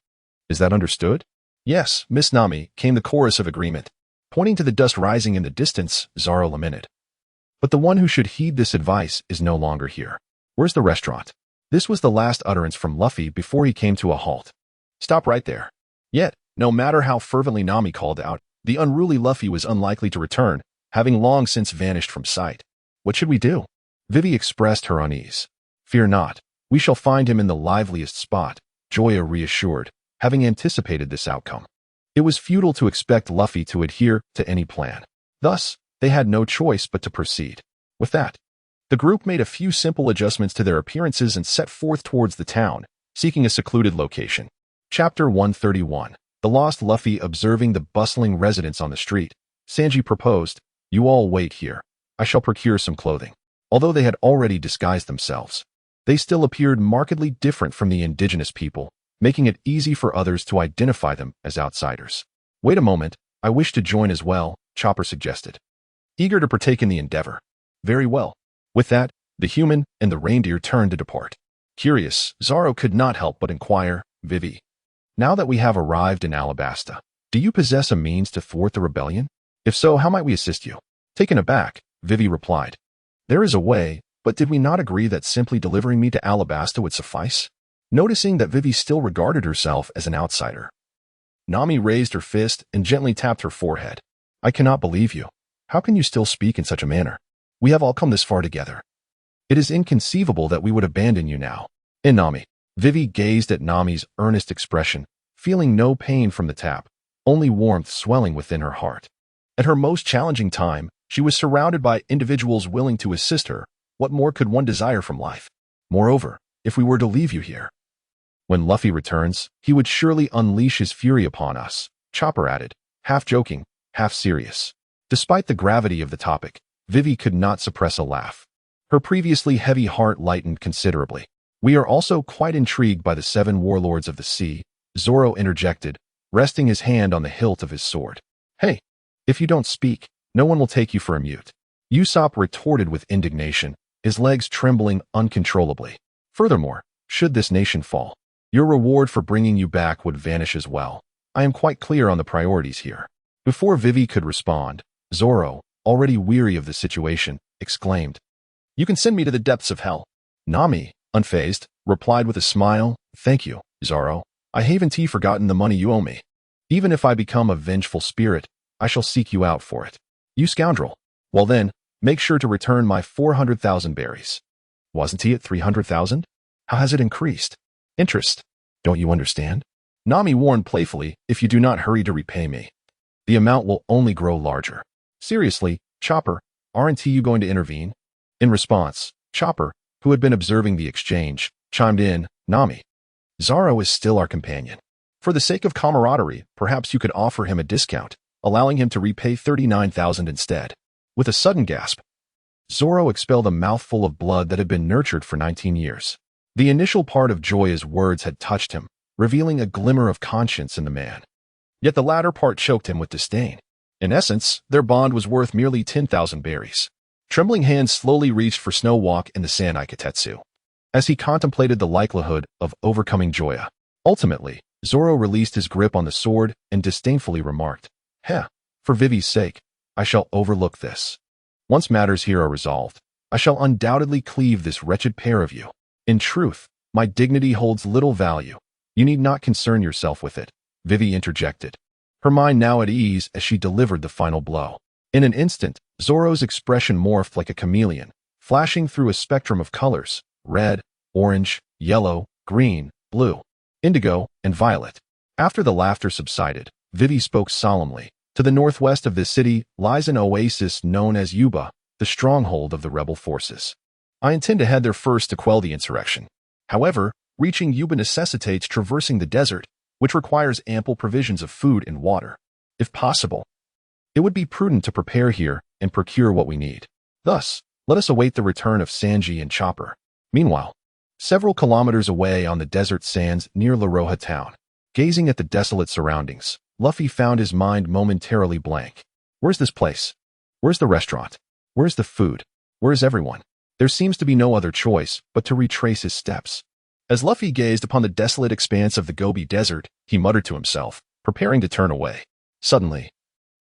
Is that understood?" "Yes, Miss Nami," came the chorus of agreement. Pointing to the dust rising in the distance, Zoro lamented, "But the one who should heed this advice is no longer here. Where's the restaurant?" This was the last utterance from Luffy before he came to a halt. "Stop right there." Yet, no matter how fervently Nami called out, the unruly Luffy was unlikely to return, having long since vanished from sight. "What should we do?" Vivi expressed her unease. "Fear not. We shall find him in the liveliest spot," Joya reassured, having anticipated this outcome. It was futile to expect Luffy to adhere to any plan. Thus, they had no choice but to proceed. With that, the group made a few simple adjustments to their appearances and set forth towards the town, seeking a secluded location. Chapter 131. The Lost Luffy. Observing the bustling residents on the street, Sanji proposed, "You all wait here. I shall procure some clothing." Although they had already disguised themselves, they still appeared markedly different from the indigenous people, making it easy for others to identify them as outsiders. "Wait a moment, I wish to join as well," Chopper suggested, eager to partake in the endeavor. "Very well." With that, the human and the reindeer turned to depart. Curious, Zoro could not help but inquire, "Vivi, now that we have arrived in Alabasta, do you possess a means to thwart the rebellion? If so, how might we assist you?" Taken aback, Vivi replied, "There is a way, but did we not agree that simply delivering me to Alabasta would suffice?" Noticing that Vivi still regarded herself as an outsider, Nami raised her fist and gently tapped her forehead. "I cannot believe you. How can you still speak in such a manner? We have all come this far together. It is inconceivable that we would abandon you now. And Nami. Vivi gazed at Nami's earnest expression, feeling no pain from the tap, only warmth swelling within her heart. At her most challenging time, she was surrounded by individuals willing to assist her. What more could one desire from life? Moreover, if we were to leave you here. When Luffy returns, he would surely unleash his fury upon us, Chopper added, half joking, half serious. Despite the gravity of the topic, Vivi could not suppress a laugh. Her previously heavy heart lightened considerably. We are also quite intrigued by the 7 warlords of the sea, Zoro interjected, resting his hand on the hilt of his sword. Hey, if you don't speak, no one will take you for a mute. Usopp retorted with indignation, his legs trembling uncontrollably. Furthermore, should this nation fall, your reward for bringing you back would vanish as well. I am quite clear on the priorities here. Before Vivi could respond, Zoro, already weary of the situation, exclaimed, You can send me to the depths of hell. Nami, unfazed, replied with a smile, Thank you, Zoro. I haven't forgotten the money you owe me. Even if I become a vengeful spirit, I shall seek you out for it. You scoundrel. Well then, make sure to return my 400,000 berries. Wasn't he at 300,000? How has it increased? Interest. Don't you understand? Nami warned playfully, If you do not hurry to repay me, the amount will only grow larger. Seriously, Chopper, aren't you going to intervene? In response, Chopper, who had been observing the exchange, chimed in, Nami, Zoro is still our companion. For the sake of camaraderie, perhaps you could offer him a discount, allowing him to repay 39,000 instead. With a sudden gasp, Zoro expelled a mouthful of blood that had been nurtured for 19 years. The initial part of Joya's words had touched him, revealing a glimmer of conscience in the man. Yet the latter part choked him with disdain. In essence, their bond was worth merely 10,000 berries. Trembling hands slowly reached for Snow Walk in the Sand Iketetsu. As he contemplated the likelihood of overcoming Joya, ultimately, Zoro released his grip on the sword and disdainfully remarked, Heh, for Vivi's sake, I shall overlook this. Once matters here are resolved, I shall undoubtedly cleave this wretched pair of you. In truth, my dignity holds little value. You need not concern yourself with it, Vivi interjected, her mind now at ease as she delivered the final blow. In an instant, Zoro's expression morphed like a chameleon, flashing through a spectrum of colors, red, orange, yellow, green, blue, indigo, and violet. After the laughter subsided, Vivi spoke solemnly. To the northwest of this city lies an oasis known as Yuba, the stronghold of the rebel forces. I intend to head there first to quell the insurrection. However, reaching Yuba necessitates traversing the desert, which requires ample provisions of food and water. If possible, it would be prudent to prepare here and procure what we need. Thus, let us await the return of Sanji and Chopper. Meanwhile, several kilometers away on the desert sands near Laroha town, gazing at the desolate surroundings, Luffy found his mind momentarily blank. Where's this place? Where's the restaurant? Where's the food? Where's everyone? There seems to be no other choice but to retrace his steps. As Luffy gazed upon the desolate expanse of the Gobi Desert, he muttered to himself, preparing to turn away. Suddenly,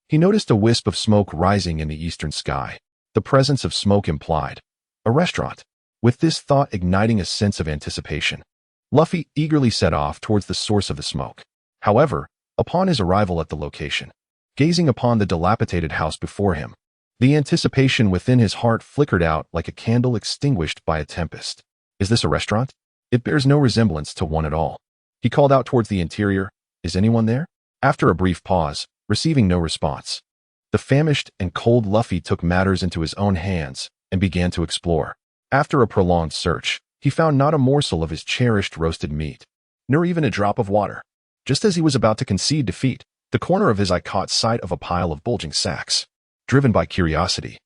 he noticed a wisp of smoke rising in the eastern sky. The presence of smoke implied a restaurant. With this thought igniting a sense of anticipation, Luffy eagerly set off towards the source of the smoke. However, upon his arrival at the location, gazing upon the dilapidated house before him, the anticipation within his heart flickered out like a candle extinguished by a tempest. Is this a restaurant? It bears no resemblance to one at all. He called out towards the interior, Is anyone there? After a brief pause, receiving no response, the famished and cold Luffy took matters into his own hands and began to explore. After a prolonged search, he found not a morsel of his cherished roasted meat, nor even a drop of water. Just as he was about to concede defeat, the corner of his eye caught sight of a pile of bulging sacks. Driven by curiosity,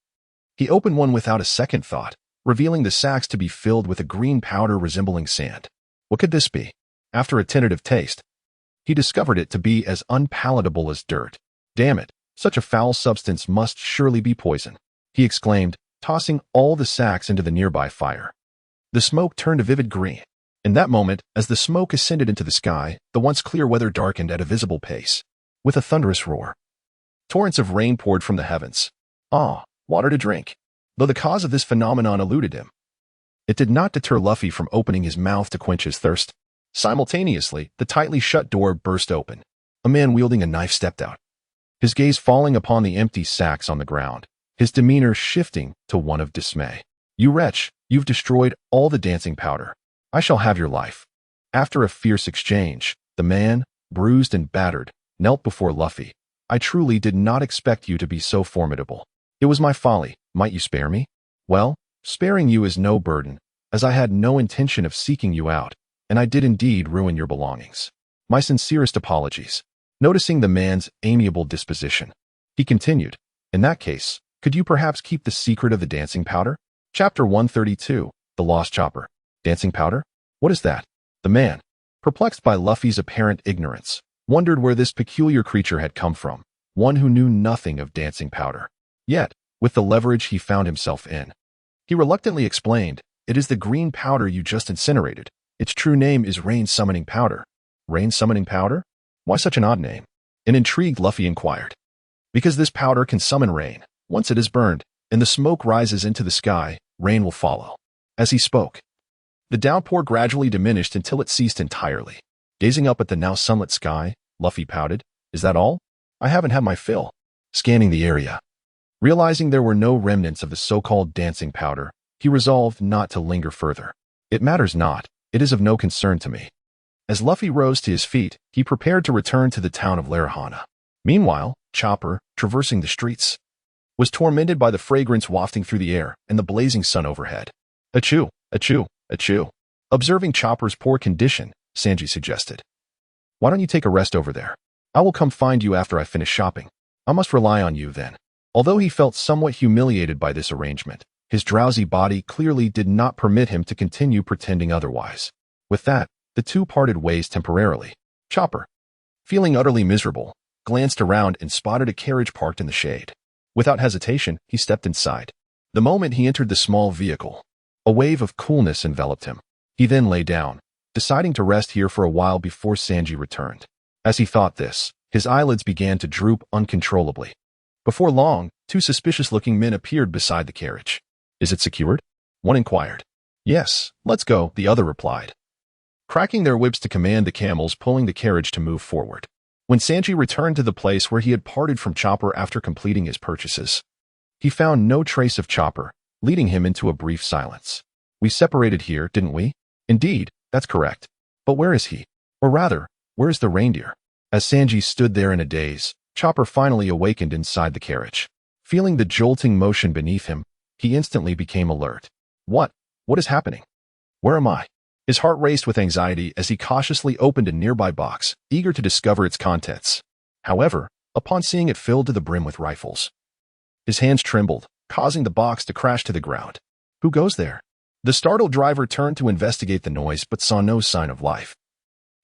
he opened one without a second thought, revealing the sacks to be filled with a green powder resembling sand. What could this be? After a tentative taste, he discovered it to be as unpalatable as dirt. Damn it, such a foul substance must surely be poison, he exclaimed, tossing all the sacks into the nearby fire. The smoke turned a vivid green. In that moment, as the smoke ascended into the sky, the once clear weather darkened at a visible pace. With a thunderous roar, torrents of rain poured from the heavens. Water to drink. Though the cause of this phenomenon eluded him, it did not deter Luffy from opening his mouth to quench his thirst. Simultaneously, the tightly shut door burst open. A man wielding a knife stepped out, his gaze falling upon the empty sacks on the ground, his demeanor shifting to one of dismay. You wretch, You've destroyed all the dancing powder. I shall have your life." After a fierce exchange, the man, bruised and battered, knelt before Luffy. "I truly did not expect you to be so formidable. It was my folly. Might you spare me?" "Well, sparing you is no burden, as I had no intention of seeking you out, and I did indeed ruin your belongings. My sincerest apologies." Noticing the man's amiable disposition, he continued, "In that case, could you perhaps keep the secret of the dancing powder?" Chapter 132, The Lost Chopper. Dancing powder? What is that? The man, perplexed by Luffy's apparent ignorance, wondered where this peculiar creature had come from, one who knew nothing of dancing powder. Yet, with the leverage he found himself in, he reluctantly explained, "It is the green powder you just incinerated. Its true name is rain-summoning powder." Rain-summoning powder? Why such an odd name? An intrigued Luffy inquired. "Because this powder can summon rain. Once it is burned, and the smoke rises into the sky, rain will follow." As he spoke, the downpour gradually diminished until it ceased entirely. Gazing up at the now sunlit sky, Luffy pouted, "Is that all? I haven't had my fill." Scanning the area, realizing there were no remnants of the so-called dancing powder, he resolved not to linger further. "It matters not. It is of no concern to me." As Luffy rose to his feet, he prepared to return to the town of Laurahana. Meanwhile, Chopper, traversing the streets, was tormented by the fragrance wafting through the air and the blazing sun overhead. "Achoo, achoo, achoo." Observing Chopper's poor condition, Sanji suggested, "Why don't you take a rest over there? I will come find you after I finish shopping. I must rely on you then." Although he felt somewhat humiliated by this arrangement, his drowsy body clearly did not permit him to continue pretending otherwise. With that, the two parted ways temporarily. Chopper, feeling utterly miserable, glanced around and spotted a carriage parked in the shade. Without hesitation, he stepped inside. The moment he entered the small vehicle, a wave of coolness enveloped him. He then lay down, deciding to rest here for a while before Sanji returned. As he thought this, his eyelids began to droop uncontrollably. Before long, two suspicious-looking men appeared beside the carriage. "Is it secured?" one inquired. "Yes, let's go," the other replied, cracking their whips to command the camels pulling the carriage to move forward. When Sanji returned to the place where he had parted from Chopper after completing his purchases, he found no trace of Chopper, leading him into a brief silence. "We separated here, didn't we?" "Indeed, that's correct. But where is he? Or rather, where is the reindeer?" As Sanji stood there in a daze, Chopper finally awakened inside the carriage. Feeling the jolting motion beneath him, he instantly became alert. What is happening? Where am I?" His heart raced with anxiety as he cautiously opened a nearby box, eager to discover its contents. However, upon seeing it filled to the brim with rifles, his hands trembled, causing the box to crash to the ground. "Who goes there?" The startled driver turned to investigate the noise but saw no sign of life.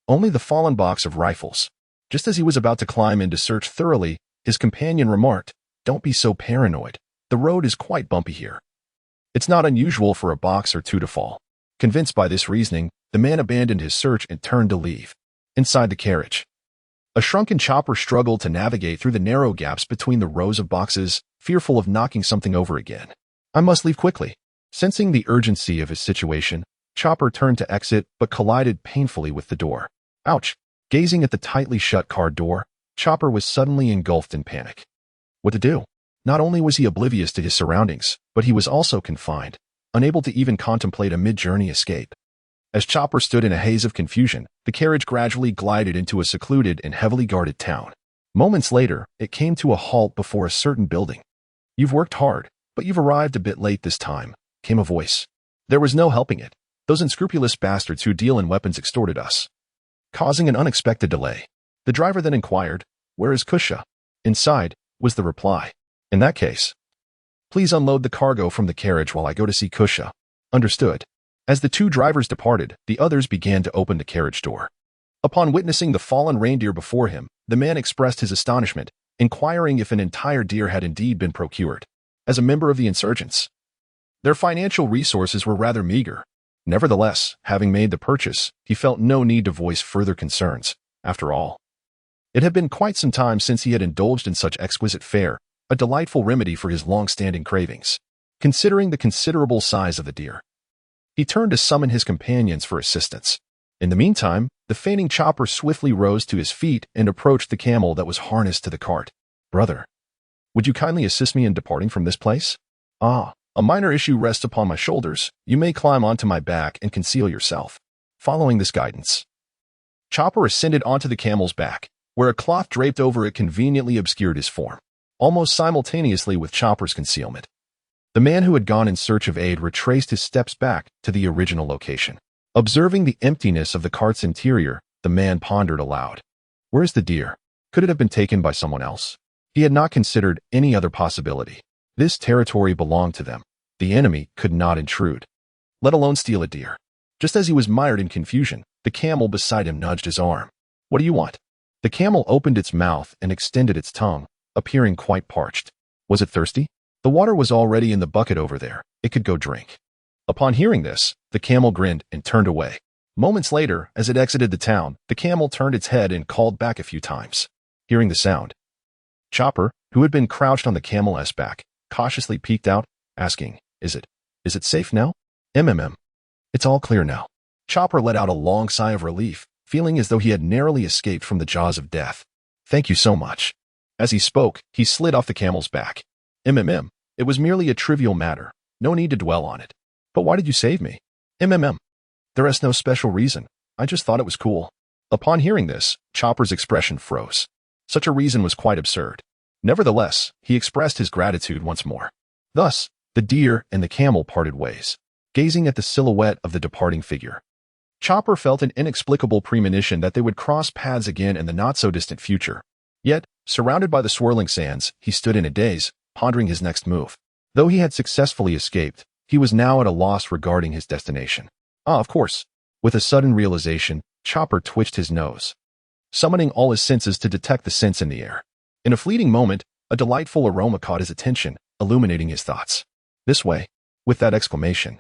Only the fallen box of rifles. Just as he was about to climb in to search thoroughly, his companion remarked, "Don't be so paranoid. The road is quite bumpy here. It's not unusual for a box or two to fall." Convinced by this reasoning, the man abandoned his search and turned to leave. Inside the carriage, a shrunken Chopper struggled to navigate through the narrow gaps between the rows of boxes, fearful of knocking something over again. "I must leave quickly." Sensing the urgency of his situation, Chopper turned to exit but collided painfully with the door. Ouch! Gazing at the tightly shut car door, Chopper was suddenly engulfed in panic. What to do? Not only was he oblivious to his surroundings, but he was also confined, unable to even contemplate a mid-journey escape. As Chopper stood in a haze of confusion, the carriage gradually glided into a secluded and heavily guarded town. Moments later, it came to a halt before a certain building. "You've worked hard, but you've arrived a bit late this time," came a voice. There was no helping it. Those unscrupulous bastards who deal in weapons extorted us, causing an unexpected delay. The driver then inquired, "Where is Kusha?" "Inside," was the reply. "In that case, please unload the cargo from the carriage while I go to see Kusha." "Understood." As the two drivers departed, the others began to open the carriage door. Upon witnessing the fallen reindeer before him, the man expressed his astonishment, inquiring if an entire deer had indeed been procured. As a member of the insurgents, their financial resources were rather meager. Nevertheless, having made the purchase, he felt no need to voice further concerns. After all, it had been quite some time since he had indulged in such exquisite fare, a delightful remedy for his long-standing cravings. Considering the considerable size of the deer, he turned to summon his companions for assistance. In the meantime, the fainting Chopper swiftly rose to his feet and approached the camel that was harnessed to the cart. "Brother, would you kindly assist me in departing from this place?" "Ah, A minor issue rests upon my shoulders. You may climb onto my back and conceal yourself. Following this guidance, Chopper ascended onto the camel's back, where a cloth draped over it conveniently obscured his form. Almost simultaneously with Chopper's concealment, the man who had gone in search of aid retraced his steps back to the original location. Observing the emptiness of the cart's interior, the man pondered aloud. Where's the deer? Could it have been taken by someone else? He had not considered any other possibility. This territory belonged to them. The enemy could not intrude, let alone steal a deer. Just as he was mired in confusion, the camel beside him nudged his arm. What do you want? The camel opened its mouth and extended its tongue, appearing quite parched. Was it thirsty? The water was already in the bucket over there. It could go drink. Upon hearing this, the camel grinned and turned away. Moments later, as it exited the town, the camel turned its head and called back a few times. Hearing the sound, Chopper, who had been crouched on the camel's back, cautiously peeked out, asking, Is it safe now? It's all clear now. Chopper let out a long sigh of relief, feeling as though he had narrowly escaped from the jaws of death. Thank you so much. As he spoke, he slid off the camel's back. It was merely a trivial matter. No need to dwell on it. But why did you save me? There is no special reason. I just thought it was cool. Upon hearing this, Chopper's expression froze. Such a reason was quite absurd. Nevertheless, he expressed his gratitude once more. Thus, the deer and the camel parted ways, gazing at the silhouette of the departing figure. Chopper felt an inexplicable premonition that they would cross paths again in the not-so-distant future. Yet, surrounded by the swirling sands, he stood in a daze, pondering his next move. Though he had successfully escaped, he was now at a loss regarding his destination. Of course. With a sudden realization, Chopper twitched his nose, summoning all his senses to detect the scents in the air. In a fleeting moment, a delightful aroma caught his attention, illuminating his thoughts. This way. With that exclamation,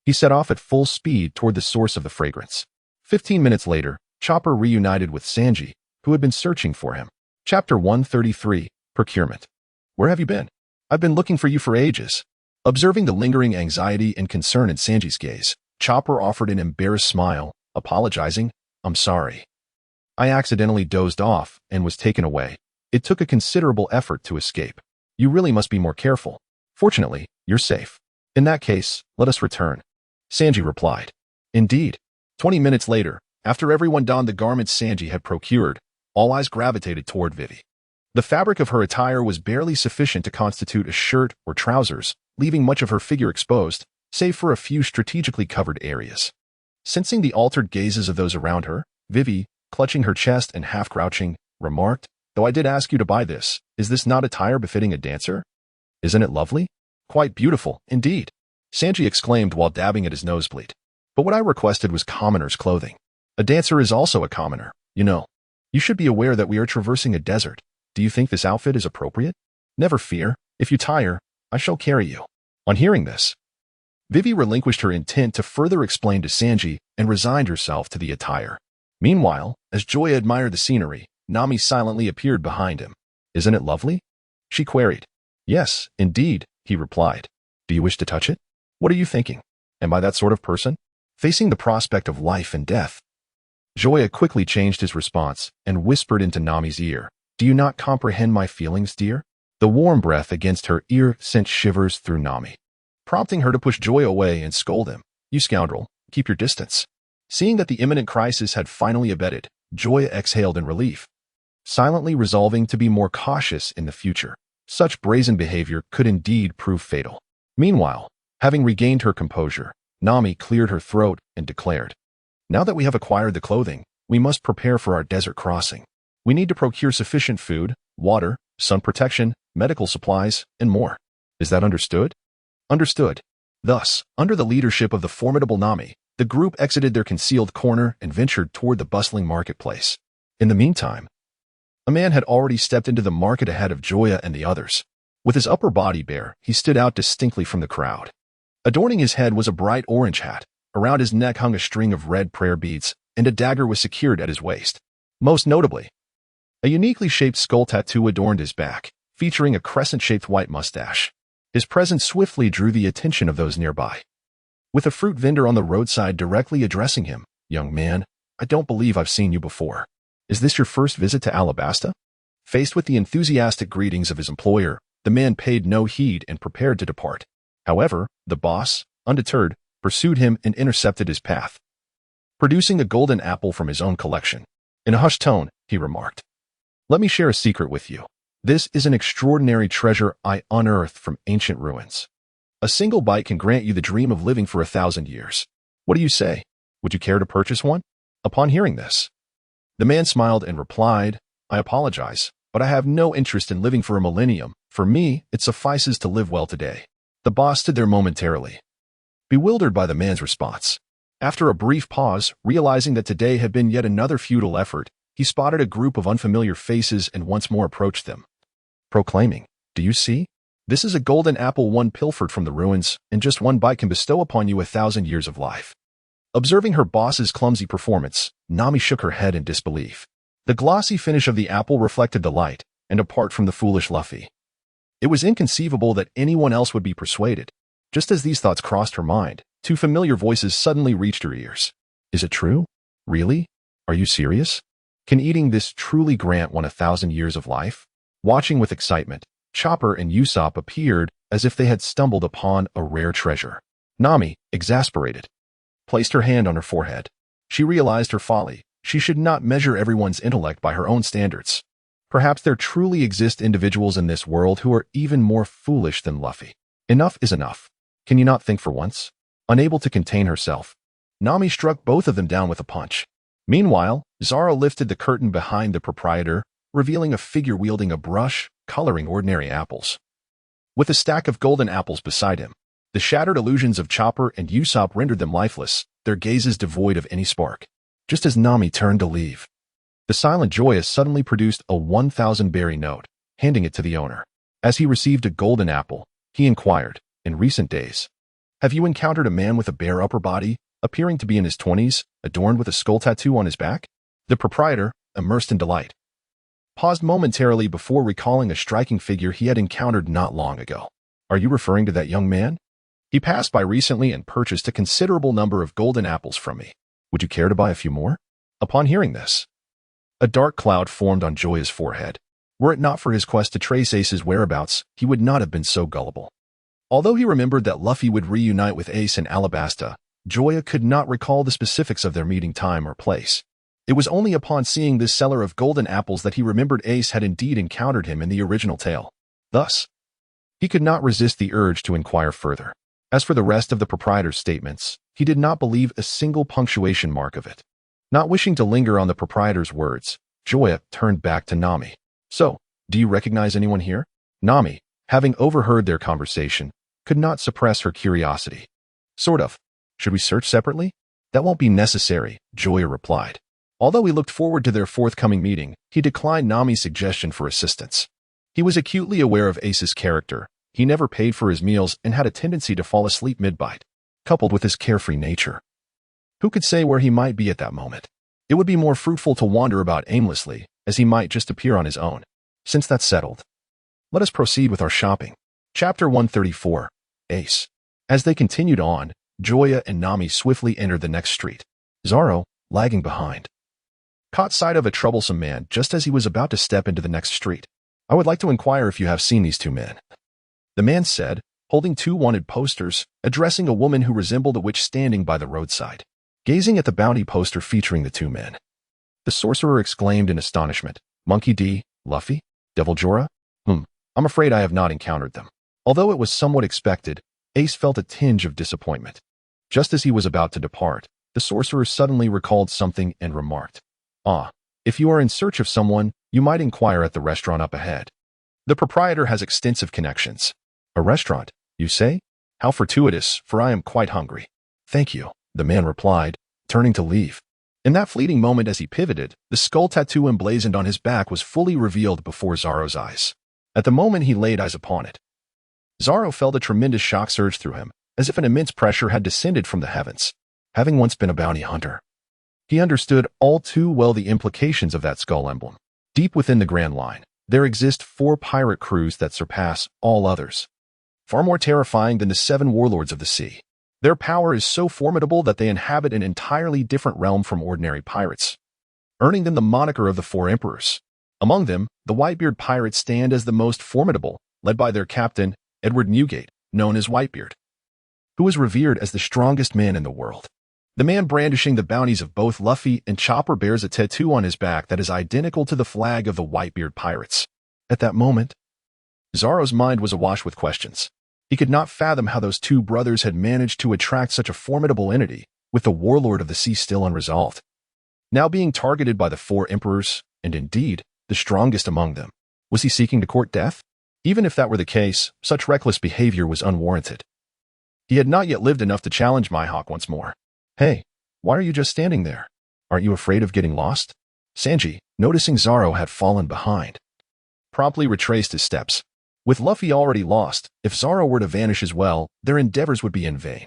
he set off at full speed toward the source of the fragrance. 15 minutes later, Chopper reunited with Sanji, who had been searching for him. Chapter 133, Procurement. Where have you been? I've been looking for you for ages. Observing the lingering anxiety and concern in Sanji's gaze, Chopper offered an embarrassed smile, apologizing, I'm sorry. I accidentally dozed off and was taken away. It took a considerable effort to escape. You really must be more careful. Fortunately, you're safe. In that case, let us return. Sanji replied. Indeed. 20 minutes later, after everyone donned the garments Sanji had procured, all eyes gravitated toward Vivi. The fabric of her attire was barely sufficient to constitute a shirt or trousers, leaving much of her figure exposed, save for a few strategically covered areas. Sensing the altered gazes of those around her, Vivi, clutching her chest and half-crouching, remarked, Though I did ask you to buy this, is this not attire befitting a dancer? Isn't it lovely? Quite beautiful, indeed. Sanji exclaimed while dabbing at his nosebleed. But what I requested was commoner's clothing. A dancer is also a commoner, you know. You should be aware that we are traversing a desert. Do you think this outfit is appropriate? Never fear. If you tire, I shall carry you. On hearing this, Vivi relinquished her intent to further explain to Sanji and resigned herself to the attire. Meanwhile, as Joya admired the scenery, Nami silently appeared behind him. Isn't it lovely? She queried. Yes, indeed, he replied. Do you wish to touch it? What are you thinking? Am I that sort of person? Facing the prospect of life and death. Joya quickly changed his response and whispered into Nami's ear. Do you not comprehend my feelings, dear? The warm breath against her ear sent shivers through Nami, prompting her to push Joya away and scold him. You scoundrel, keep your distance. Seeing that the imminent crisis had finally abated, Joya exhaled in relief, silently resolving to be more cautious in the future. Such brazen behavior could indeed prove fatal. Meanwhile, having regained her composure, Nami cleared her throat and declared, Now that we have acquired the clothing, we must prepare for our desert crossing. We need to procure sufficient food, water, sun protection, medical supplies, and more. Is that understood? Understood. Thus, under the leadership of the formidable Nami, the group exited their concealed corner and ventured toward the bustling marketplace. In the meantime, a man had already stepped into the market ahead of Joya and the others. With his upper body bare, he stood out distinctly from the crowd. Adorning his head was a bright orange hat. Around his neck hung a string of red prayer beads, and a dagger was secured at his waist. Most notably, a uniquely shaped skull tattoo adorned his back, featuring a crescent-shaped white mustache. His presence swiftly drew the attention of those nearby, with a fruit vendor on the roadside directly addressing him. Young man, I don't believe I've seen you before. Is this your first visit to Alabasta? Faced with the enthusiastic greetings of his employer, the man paid no heed and prepared to depart. However, the boss, undeterred, pursued him and intercepted his path, producing a golden apple from his own collection. In a hushed tone, he remarked, "Let me share a secret with you. This is an extraordinary treasure I unearthed from ancient ruins. A single bite can grant you the dream of living for 1,000 years. What do you say? Would you care to purchase one?" Upon hearing this, the man smiled and replied, "I apologize, but I have no interest in living for a millennium. For me, it suffices to live well today." The boss stood there momentarily, bewildered by the man's response. After a brief pause, realizing that today had been yet another futile effort, he spotted a group of unfamiliar faces and once more approached them, proclaiming, "Do you see? This is a golden apple one pilfered from the ruins, and just one bite can bestow upon you 1,000 years of life." Observing her boss's clumsy performance, Nami shook her head in disbelief. The glossy finish of the apple reflected delight, and apart from the foolish Luffy, it was inconceivable that anyone else would be persuaded. Just as these thoughts crossed her mind, two familiar voices suddenly reached her ears. "Is it true? Really? Are you serious? Can eating this truly grant one 1,000 years of life?" Watching with excitement, Chopper and Usopp appeared as if they had stumbled upon a rare treasure. Nami, exasperated, placed her hand on her forehead. She realized her folly. She should not measure everyone's intellect by her own standards. Perhaps there truly exist individuals in this world who are even more foolish than Luffy. Enough is enough. Can you not think for once? Unable to contain herself, Nami struck both of them down with a punch. Meanwhile, Zoro lifted the curtain behind the proprietor, revealing a figure wielding a brush, coloring ordinary apples, with a stack of golden apples beside him. The shattered illusions of Chopper and Usopp rendered them lifeless, their gazes devoid of any spark. Just as Nami turned to leave, the silent Joya suddenly produced a 1,000-berry note, handing it to the owner. As he received a golden apple, he inquired, "In recent days, have you encountered a man with a bare upper body, appearing to be in his 20s, adorned with a skull tattoo on his back?" The proprietor, immersed in delight, paused momentarily before recalling a striking figure he had encountered not long ago. "Are you referring to that young man? He passed by recently and purchased a considerable number of golden apples from me. Would you care to buy a few more?" Upon hearing this, a dark cloud formed on Joya's forehead. Were it not for his quest to trace Ace's whereabouts, he would not have been so gullible. Although he remembered that Luffy would reunite with Ace in Alabasta, Joya could not recall the specifics of their meeting time or place. It was only upon seeing this seller of golden apples that he remembered Ace had indeed encountered him in the original tale. Thus, he could not resist the urge to inquire further. As for the rest of the proprietor's statements, he did not believe a single punctuation mark of it. Not wishing to linger on the proprietor's words, Joya turned back to Nami. "So, do you recognize anyone here?" Nami, having overheard their conversation, could not suppress her curiosity. "Sort of. Should we search separately?" "That won't be necessary," Joya replied. Although he looked forward to their forthcoming meeting, he declined Nami's suggestion for assistance. He was acutely aware of Ace's character. He never paid for his meals and had a tendency to fall asleep mid-bite, coupled with his carefree nature. Who could say where he might be at that moment? It would be more fruitful to wander about aimlessly, as he might just appear on his own. Since that's settled, let us proceed with our shopping. Chapter 134, Ace. As they continued on, Joya and Nami swiftly entered the next street. Zoro, lagging behind, caught sight of a troublesome man just as he was about to step into the next street. "I would like to inquire if you have seen these two men," the man said, holding two wanted posters, addressing a woman who resembled a witch standing by the roadside. Gazing at the bounty poster featuring the two men, the sorcerer exclaimed in astonishment, "Monkey D, Luffy? Devil Jorah? I'm afraid I have not encountered them." Although it was somewhat expected, Ace felt a tinge of disappointment. Just as he was about to depart, the sorcerer suddenly recalled something and remarked, "If you are in search of someone, you might inquire at the restaurant up ahead. The proprietor has extensive connections." "A restaurant, you say? How fortuitous, for I am quite hungry." "Thank you," the man replied, turning to leave. In that fleeting moment as he pivoted, the skull tattoo emblazoned on his back was fully revealed before Zoro's eyes. At the moment he laid eyes upon it, Zoro felt a tremendous shock surge through him, as if an immense pressure had descended from the heavens. Having once been a bounty hunter, he understood all too well the implications of that skull emblem. Deep within the Grand Line, there exist 4 pirate crews that surpass all others, far more terrifying than the 7 warlords of the sea. Their power is so formidable that they inhabit an entirely different realm from ordinary pirates, earning them the moniker of the 4 emperors. Among them, the Whitebeard pirates stand as the most formidable, led by their captain, Edward Newgate, known as Whitebeard, who was revered as the strongest man in the world. The man brandishing the bounties of both Luffy and Chopper bears a tattoo on his back that is identical to the flag of the Whitebeard pirates. At that moment, Zoro's mind was awash with questions. He could not fathom how those two brothers had managed to attract such a formidable entity, with the warlord of the sea still unresolved. Now being targeted by the four emperors, and indeed, the strongest among them, was he seeking to court death? Even if that were the case, such reckless behavior was unwarranted. He had not yet lived enough to challenge Mihawk once more. Hey, why are you just standing there? Aren't you afraid of getting lost? Sanji, noticing Zoro had fallen behind, promptly retraced his steps. With Luffy already lost, if Zoro were to vanish as well, their endeavors would be in vain.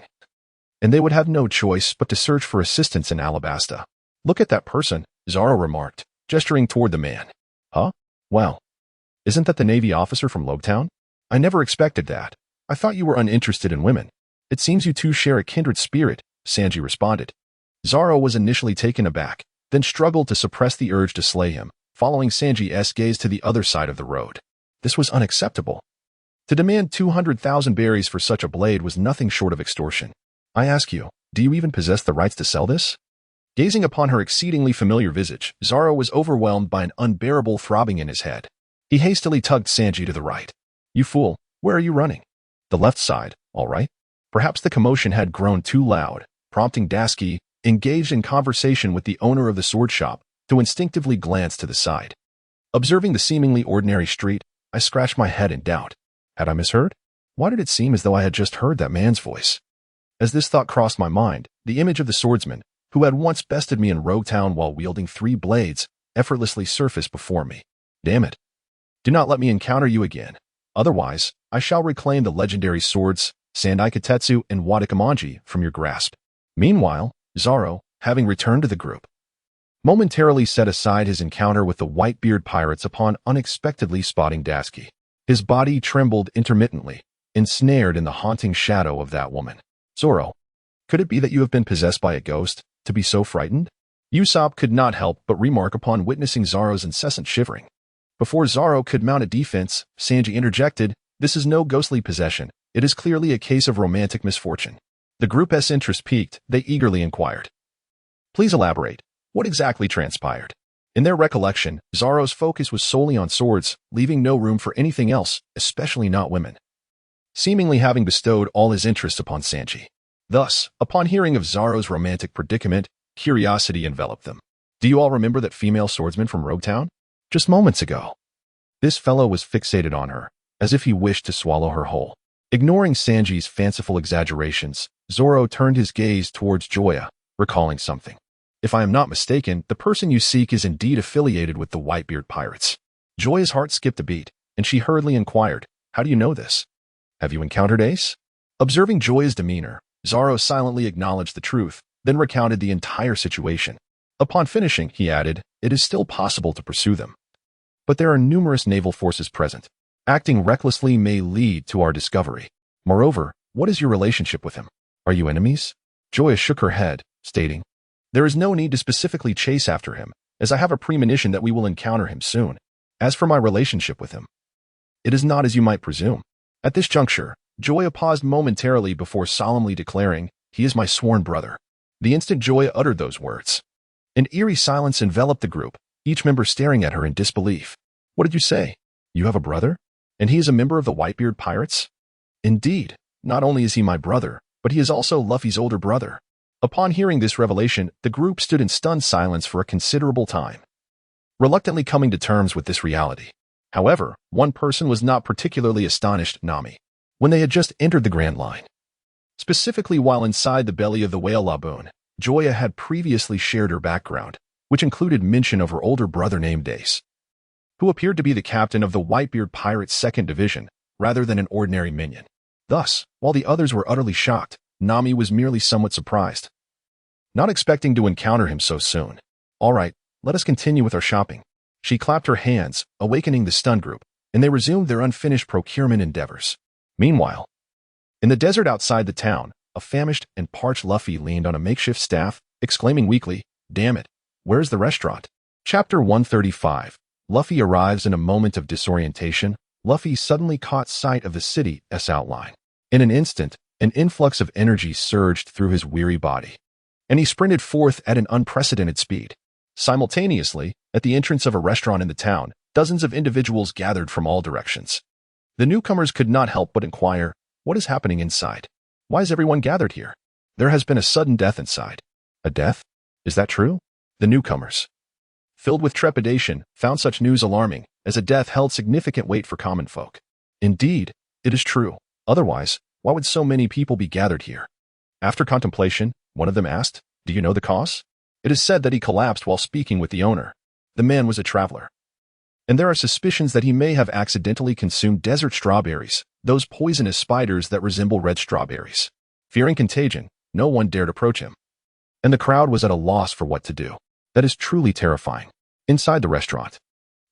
And they would have no choice but to search for assistance in Alabasta. Look at that person, Zoro remarked, gesturing toward the man. Huh? Well, isn't that the Navy officer from Lobetown? I never expected that. I thought you were uninterested in women. It seems you two share a kindred spirit, Sanji responded. Zoro was initially taken aback, then struggled to suppress the urge to slay him, following Sanji's gaze to the other side of the road. This was unacceptable. To demand 200,000 berries for such a blade was nothing short of extortion. I ask you, do you even possess the rights to sell this? Gazing upon her exceedingly familiar visage, Zoro was overwhelmed by an unbearable throbbing in his head. He hastily tugged Sanji to the right. You fool, where are you running? The left side, all right? Perhaps the commotion had grown too loud, prompting Dasky, engaged in conversation with the owner of the sword shop, to instinctively glance to the side. Observing the seemingly ordinary street, I scratched my head in doubt. Had I misheard? Why did it seem as though I had just heard that man's voice? As this thought crossed my mind, the image of the swordsman, who had once bested me in Rogue Town while wielding 3 blades, effortlessly surfaced before me. Damn it. Do not let me encounter you again. Otherwise, I shall reclaim the legendary swords, Sandai Katetsu and Wadakamanji, from your grasp. Meanwhile, Zoro, having returned to the group, momentarily set aside his encounter with the Whitebeard pirates upon unexpectedly spotting Dasky. His body trembled intermittently, ensnared in the haunting shadow of that woman. Zoro, could it be that you have been possessed by a ghost, to be so frightened? Usopp could not help but remark upon witnessing Zoro's incessant shivering. Before Zoro could mount a defense, Sanji interjected, "This is no ghostly possession. It is clearly a case of romantic misfortune." The group's interest piqued, they eagerly inquired. Please elaborate. What exactly transpired? In their recollection, Zoro's focus was solely on swords, leaving no room for anything else, especially not women. Seemingly having bestowed all his interest upon Sanji. Thus, upon hearing of Zoro's romantic predicament, curiosity enveloped them. Do you all remember that female swordsman from Rogue Town? Just moments ago. This fellow was fixated on her, as if he wished to swallow her whole. Ignoring Sanji's fanciful exaggerations, Zoro turned his gaze towards Joya, recalling something. If I am not mistaken, the person you seek is indeed affiliated with the Whitebeard pirates. Joya's heart skipped a beat, and she hurriedly inquired, how do you know this? Have you encountered Ace? Observing Joya's demeanor, Zoro silently acknowledged the truth, then recounted the entire situation. Upon finishing, he added, it is still possible to pursue them. But there are numerous naval forces present. Acting recklessly may lead to our discovery. Moreover, what is your relationship with him? Are you enemies? Joya shook her head, stating, there is no need to specifically chase after him, as I have a premonition that we will encounter him soon. As for my relationship with him, it is not as you might presume. At this juncture, Joya paused momentarily before solemnly declaring, he is my sworn brother. The instant Joya uttered those words, an eerie silence enveloped the group, each member staring at her in disbelief. What did you say? You have a brother? And he is a member of the Whitebeard pirates? Indeed, not only is he my brother, but he is also Luffy's older brother. Upon hearing this revelation, the group stood in stunned silence for a considerable time, reluctantly coming to terms with this reality. However, one person was not particularly astonished, Nami, when they had just entered the Grand Line. Specifically while inside the belly of the whale laboon, Joya had previously shared her background, which included mention of her older brother named Ace, who appeared to be the captain of the Whitebeard Pirates' 2nd Division, rather than an ordinary minion. Thus, while the others were utterly shocked, Nami was merely somewhat surprised, not expecting to encounter him so soon. All right, let us continue with our shopping. She clapped her hands, awakening the stunned group, and they resumed their unfinished procurement endeavors. Meanwhile, in the desert outside the town, a famished and parched Luffy leaned on a makeshift staff, exclaiming weakly, damn it, where's the restaurant? Chapter 135. Luffy arrives in a moment of disorientation. Luffy suddenly caught sight of the city's outline. In an instant, an influx of energy surged through his weary body, and he sprinted forth at an unprecedented speed. Simultaneously, at the entrance of a restaurant in the town, dozens of individuals gathered from all directions. The newcomers could not help but inquire, "What is happening inside? Why is everyone gathered here? There has been a sudden death inside." "A death? Is that true?" The newcomers, filled with trepidation, found such news alarming, as a death held significant weight for common folk. "Indeed, it is true. Otherwise, why would so many people be gathered here?" After contemplation, one of them asked, "Do you know the cause?" "It is said that he collapsed while speaking with the owner. The man was a traveler, and there are suspicions that he may have accidentally consumed desert strawberries, those poisonous spiders that resemble red strawberries." Fearing contagion, no one dared approach him, and the crowd was at a loss for what to do. That is truly terrifying. Inside the restaurant,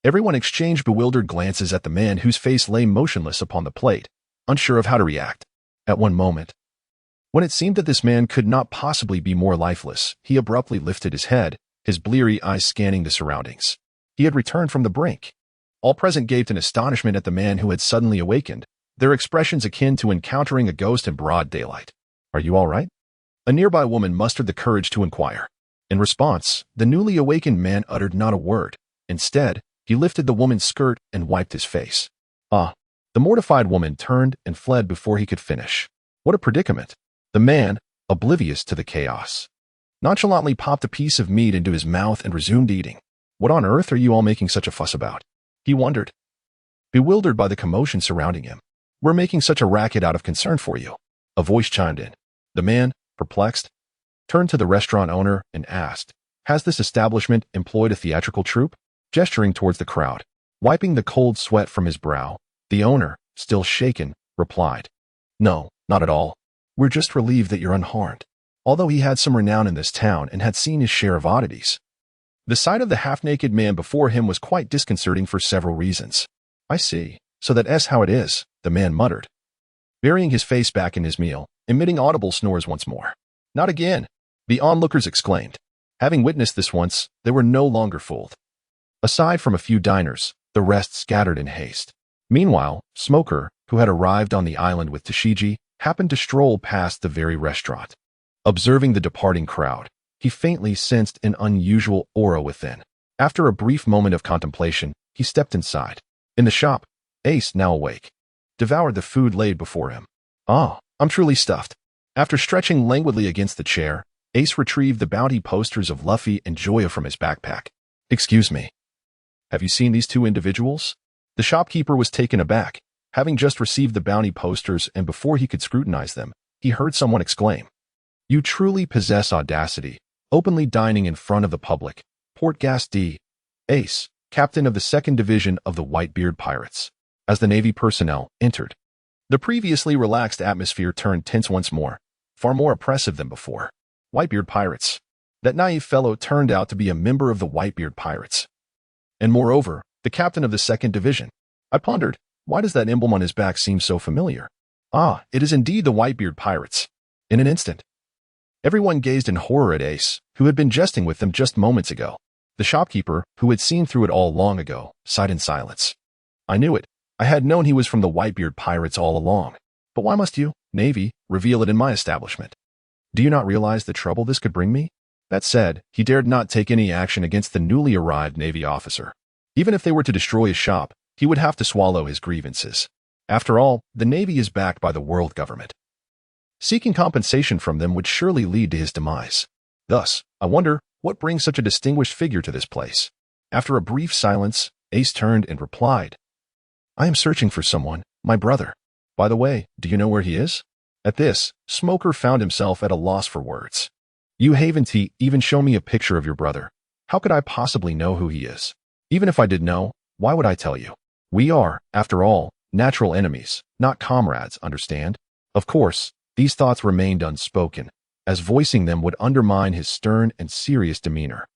everyone exchanged bewildered glances at the man whose face lay motionless upon the plate, unsure of how to react. At one moment, when it seemed that this man could not possibly be more lifeless, he abruptly lifted his head, his bleary eyes scanning the surroundings. He had returned from the brink. All present gaped in astonishment at the man who had suddenly awakened, their expressions akin to encountering a ghost in broad daylight. "Are you all right?" a nearby woman mustered the courage to inquire. In response, the newly awakened man uttered not a word. Instead, he lifted the woman's skirt and wiped his face. "Ah." The mortified woman turned and fled before he could finish. What a predicament. The man, oblivious to the chaos, nonchalantly popped a piece of meat into his mouth and resumed eating. "What on earth are you all making such a fuss about?" he wondered, bewildered by the commotion surrounding him. "We're making such a racket out of concern for you," a voice chimed in. The man, perplexed, turned to the restaurant owner and asked, "Has this establishment employed a theatrical troupe?" Gesturing towards the crowd, wiping the cold sweat from his brow, the owner, still shaken, replied, "No, not at all. We're just relieved that you're unharmed." Although he had some renown in this town and had seen his share of oddities, the sight of the half-naked man before him was quite disconcerting for several reasons. "I see. So that's how it is," the man muttered, burying his face back in his meal, emitting audible snores once more. "Not again," the onlookers exclaimed. Having witnessed this once, they were no longer fooled. Aside from a few diners, the rest scattered in haste. Meanwhile, Smoker, who had arrived on the island with Tashigi, happened to stroll past the very restaurant. Observing the departing crowd, he faintly sensed an unusual aura within. After a brief moment of contemplation, he stepped inside. In the shop, Ace, now awake, devoured the food laid before him. "Ah, I'm truly stuffed." After stretching languidly against the chair, Ace retrieved the bounty posters of Luffy and Joya from his backpack. "Excuse me. Have you seen these two individuals?" The shopkeeper was taken aback, having just received the bounty posters, and before he could scrutinize them, he heard someone exclaim, "You truly possess audacity, openly dining in front of the public." Portgas D. Ace, captain of the 2nd Division of the Whitebeard Pirates. As the Navy personnel entered, the previously relaxed atmosphere turned tense once more, far more oppressive than before. Whitebeard Pirates. That naive fellow turned out to be a member of the Whitebeard Pirates, and moreover, the captain of the 2nd Division. I pondered, why does that emblem on his back seem so familiar? Ah, it is indeed the Whitebeard Pirates. In an instant, everyone gazed in horror at Ace, who had been jesting with them just moments ago. The shopkeeper, who had seen through it all long ago, sighed in silence. "I knew it. I had known he was from the Whitebeard Pirates all along. But why must you, Navy, reveal it in my establishment? Do you not realize the trouble this could bring me?" That said, he dared not take any action against the newly arrived Navy officer. Even if they were to destroy his shop, he would have to swallow his grievances. After all, the Navy is backed by the world government. Seeking compensation from them would surely lead to his demise. Thus, I wonder, what brings such a distinguished figure to this place? After a brief silence, Ace turned and replied, "I am searching for someone, my brother. By the way, do you know where he is?" At this, Smoker found himself at a loss for words. "You haven't even shown me a picture of your brother. How could I possibly know who he is? Even if I did know, why would I tell you? We are, after all, natural enemies, not comrades, understand?" Of course, these thoughts remained unspoken, as voicing them would undermine his stern and serious demeanor.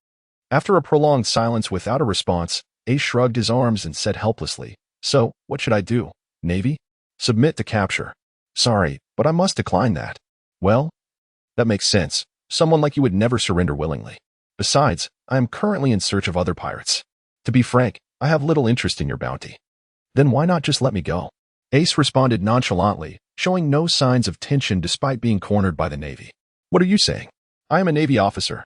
After a prolonged silence without a response, Ace shrugged his arms and said helplessly, "So, what should I do, Navy? Submit to capture. Sorry, but I must decline that." "Well, that makes sense. Someone like you would never surrender willingly. Besides, I am currently in search of other pirates. To be frank, I have little interest in your bounty." "Then why not just let me go?" Ace responded nonchalantly, showing no signs of tension despite being cornered by the Navy. What are you saying? I am a Navy officer.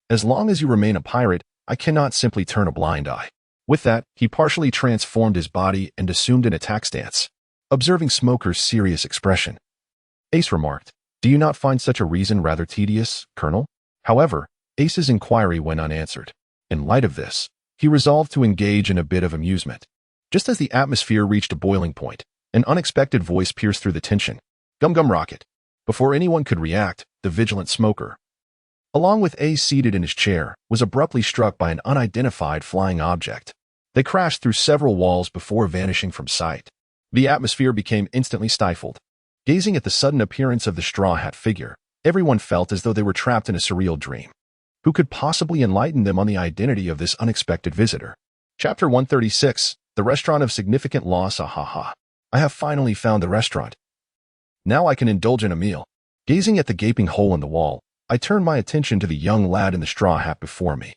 As long as you remain a pirate, I cannot simply turn a blind eye. With that, he partially transformed his body and assumed an attack stance. Observing Smoker's serious expression, Ace remarked, "Do you not find such a reason rather tedious, Colonel?" However, Ace's inquiry went unanswered. In light of this, he resolved to engage in a bit of amusement. Just as the atmosphere reached a boiling point, an unexpected voice pierced through the tension. "Gum Gum Rocket." Before anyone could react, the vigilant Smoker, along with Ace seated in his chair, was abruptly struck by an unidentified flying object. They crashed through several walls before vanishing from sight. The atmosphere became instantly stifled. Gazing at the sudden appearance of the Straw Hat figure, everyone felt as though they were trapped in a surreal dream. Who could possibly enlighten them on the identity of this unexpected visitor? Chapter 136, The Restaurant of Significant Loss. Ahaha. I have finally found the restaurant. Now I can indulge in a meal. Gazing at the gaping hole in the wall, I turned my attention to the young lad in the straw hat before me.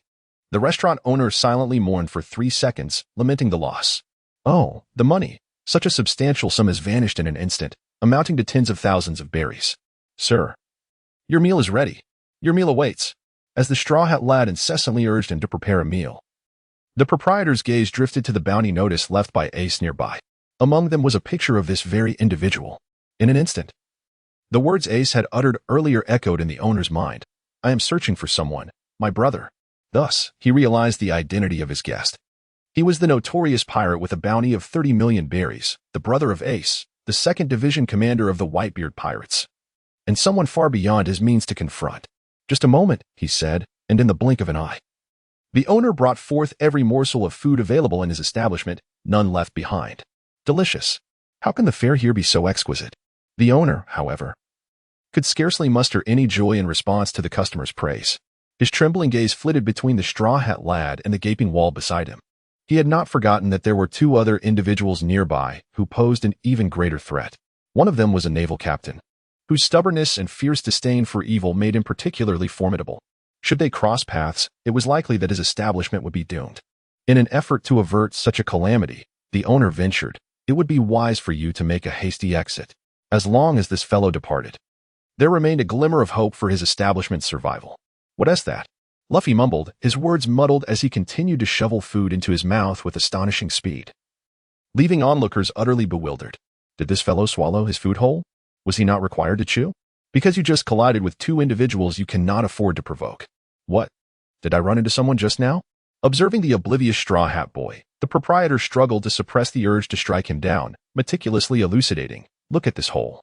The restaurant owner silently mourned for 3 seconds, lamenting the loss. Oh, the money. Such a substantial sum has vanished in an instant, amounting to tens of thousands of berries. Sir, your meal is ready. Your meal awaits. As the straw hat lad incessantly urged him to prepare a meal, the proprietor's gaze drifted to the bounty notice left by Ace nearby. Among them was a picture of this very individual. In an instant, the words Ace had uttered earlier echoed in the owner's mind. I am searching for someone, my brother. Thus, he realized the identity of his guest. He was the notorious pirate with a bounty of 30 million berries, the brother of Ace, the 2nd Division commander of the Whitebeard Pirates, and someone far beyond his means to confront. Just a moment, he said, and in the blink of an eye, the owner brought forth every morsel of food available in his establishment, none left behind. Delicious. How can the fare here be so exquisite? The owner, however, could scarcely muster any joy in response to the customer's praise. His trembling gaze flitted between the straw hat lad and the gaping wall beside him. He had not forgotten that there were 2 other individuals nearby who posed an even greater threat. One of them was a naval captain, whose stubbornness and fierce disdain for evil made him particularly formidable. Should they cross paths, it was likely that his establishment would be doomed. In an effort to avert such a calamity, the owner ventured, "It would be wise for you to make a hasty exit." As long as this fellow departed, there remained a glimmer of hope for his establishment's survival. "What is that?" Luffy mumbled, his words muddled as he continued to shovel food into his mouth with astonishing speed, leaving onlookers utterly bewildered. Did this fellow swallow his food whole? Was he not required to chew? Because you just collided with 2 individuals you cannot afford to provoke. What? Did I run into someone just now? Observing the oblivious straw hat boy, the proprietor struggled to suppress the urge to strike him down, meticulously elucidating. Look at this hole.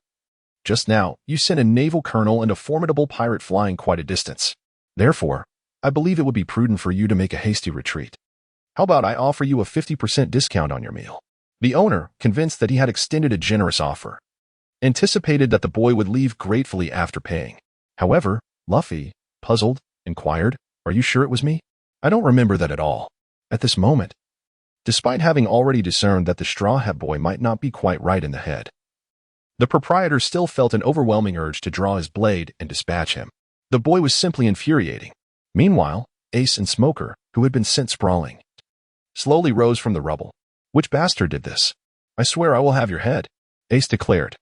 Just now, you sent a naval colonel and a formidable pirate flying quite a distance. Therefore, I believe it would be prudent for you to make a hasty retreat. How about I offer you a 50% discount on your meal? The owner, convinced that he had extended a generous offer, anticipated that the boy would leave gratefully after paying. However, Luffy, puzzled, inquired, "Are you sure it was me? I don't remember that at all." At this moment, despite having already discerned that the straw hat boy might not be quite right in the head, the proprietor still felt an overwhelming urge to draw his blade and dispatch him. The boy was simply infuriating. Meanwhile, Ace and Smoker, who had been sent sprawling, slowly rose from the rubble. "Which bastard did this? I swear I will have your head," Ace declared,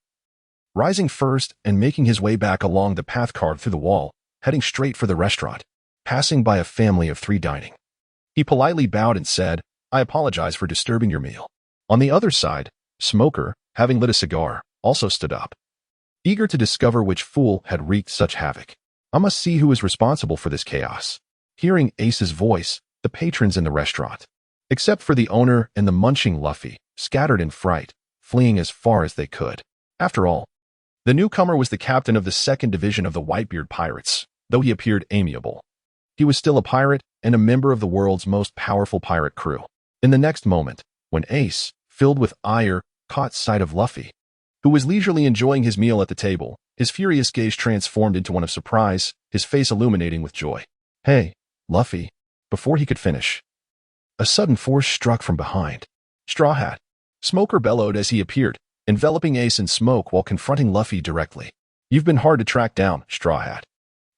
rising first and making his way back along the path carved through the wall, heading straight for the restaurant, passing by a family of 3 dining. He politely bowed and said, "I apologize for disturbing your meal." On the other side, Smoker, having lit a cigar, also stood up, eager to discover which fool had wreaked such havoc. I must see who is responsible for this chaos. Hearing Ace's voice, the patrons in the restaurant, except for the owner and the munching Luffy, scattered in fright, fleeing as far as they could. After all, the newcomer was the captain of the 2nd Division of the Whitebeard Pirates. Though he appeared amiable, he was still a pirate and a member of the world's most powerful pirate crew. In the next moment, when Ace, filled with ire, caught sight of Luffy, who was leisurely enjoying his meal at the table, his furious gaze transformed into one of surprise, his face illuminating with joy. "Hey, Luffy." Before he could finish, a sudden force struck from behind. "Straw Hat." Smoker bellowed as he appeared, enveloping Ace in smoke while confronting Luffy directly. "You've been hard to track down, Straw Hat.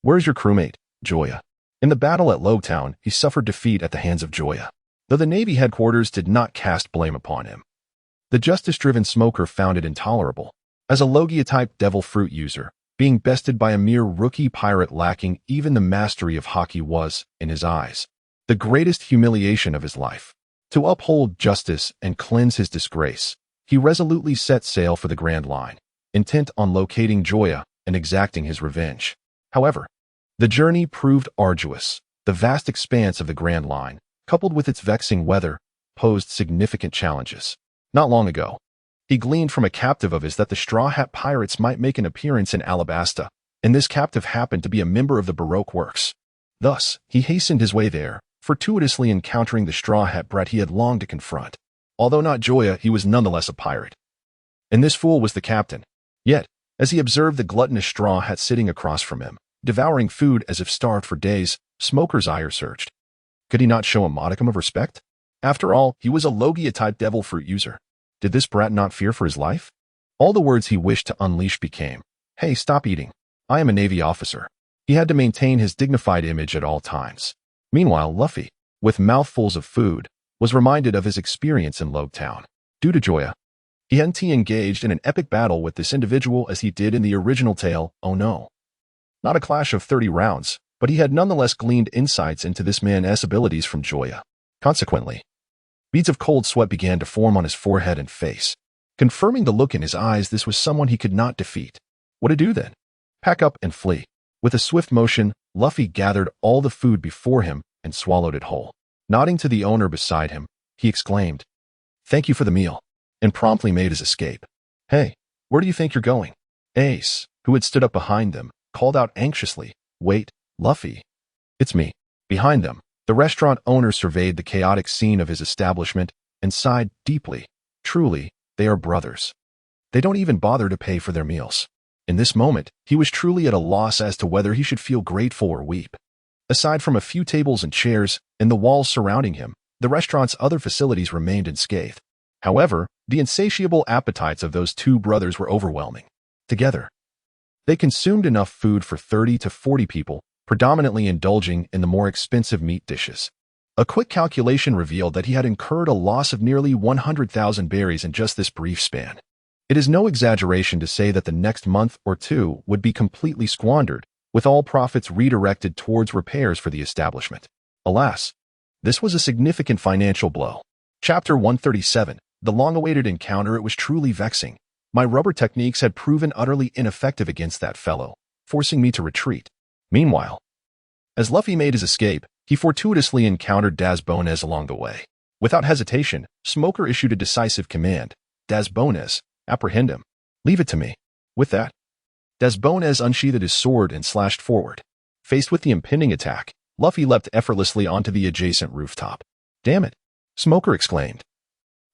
Where's your crewmate, Joya?" In the battle at Logtown, he suffered defeat at the hands of Joya, though the Navy headquarters did not cast blame upon him. The justice-driven Smoker found it intolerable. As a Logia-type devil fruit user, being bested by a mere rookie pirate lacking even the mastery of hockey was, in his eyes, the greatest humiliation of his life. To uphold justice and cleanse his disgrace, he resolutely set sail for the Grand Line, intent on locating Joya and exacting his revenge. However, the journey proved arduous. The vast expanse of the Grand Line, coupled with its vexing weather, posed significant challenges. Not long ago, he gleaned from a captive of his that the Straw Hat Pirates might make an appearance in Alabasta, and this captive happened to be a member of the Baroque works. Thus, he hastened his way there, fortuitously encountering the Straw Hat brat he had longed to confront. Although not Joya, he was nonetheless a pirate. And this fool was the captain. Yet, as he observed the gluttonous Straw Hat sitting across from him, devouring food as if starved for days, Smoker's ire surged. Could he not show a modicum of respect? After all, he was a Logia-type devil fruit user. Did this brat not fear for his life? All the words he wished to unleash became, "Hey, stop eating. I am a Navy officer." He had to maintain his dignified image at all times. Meanwhile, Luffy, with mouthfuls of food, was reminded of his experience in Logtown. Due to Joya, he hadn't engaged in an epic battle with this individual as he did in the original tale, Oh No. Not a clash of 30 rounds, but he had nonetheless gleaned insights into this man's abilities from Joya. Consequently, beads of cold sweat began to form on his forehead and face. Confirming the look in his eyes, this was someone he could not defeat. What to do then? Pack up and flee. With a swift motion, Luffy gathered all the food before him and swallowed it whole. Nodding to the owner beside him, he exclaimed, "Thank you for the meal," and promptly made his escape. "Hey, where do you think you're going?" Ace, who had stood up behind them, called out anxiously, "Wait, Luffy." "It's me." Behind them, the restaurant owner surveyed the chaotic scene of his establishment and sighed deeply. Truly, they are brothers. They don't even bother to pay for their meals. In this moment, he was truly at a loss as to whether he should feel grateful or weep. Aside from a few tables and chairs and the walls surrounding him, the restaurant's other facilities remained unscathed. However, the insatiable appetites of those two brothers were overwhelming. Together, they consumed enough food for 30 to 40 people, predominantly indulging in the more expensive meat dishes. A quick calculation revealed that he had incurred a loss of nearly 100,000 berries in just this brief span. It is no exaggeration to say that the next month or two would be completely squandered, with all profits redirected towards repairs for the establishment. Alas, this was a significant financial blow. Chapter 137, The Long-Awaited Encounter. It was truly vexing. My rubber techniques had proven utterly ineffective against that fellow, forcing me to retreat. Meanwhile, as Luffy made his escape, he fortuitously encountered Dazbones along the way. Without hesitation, Smoker issued a decisive command. "Dazbones, apprehend him." "Leave it to me." With that, Dazbones unsheathed his sword and slashed forward. Faced with the impending attack, Luffy leapt effortlessly onto the adjacent rooftop. "Damn it!" Smoker exclaimed,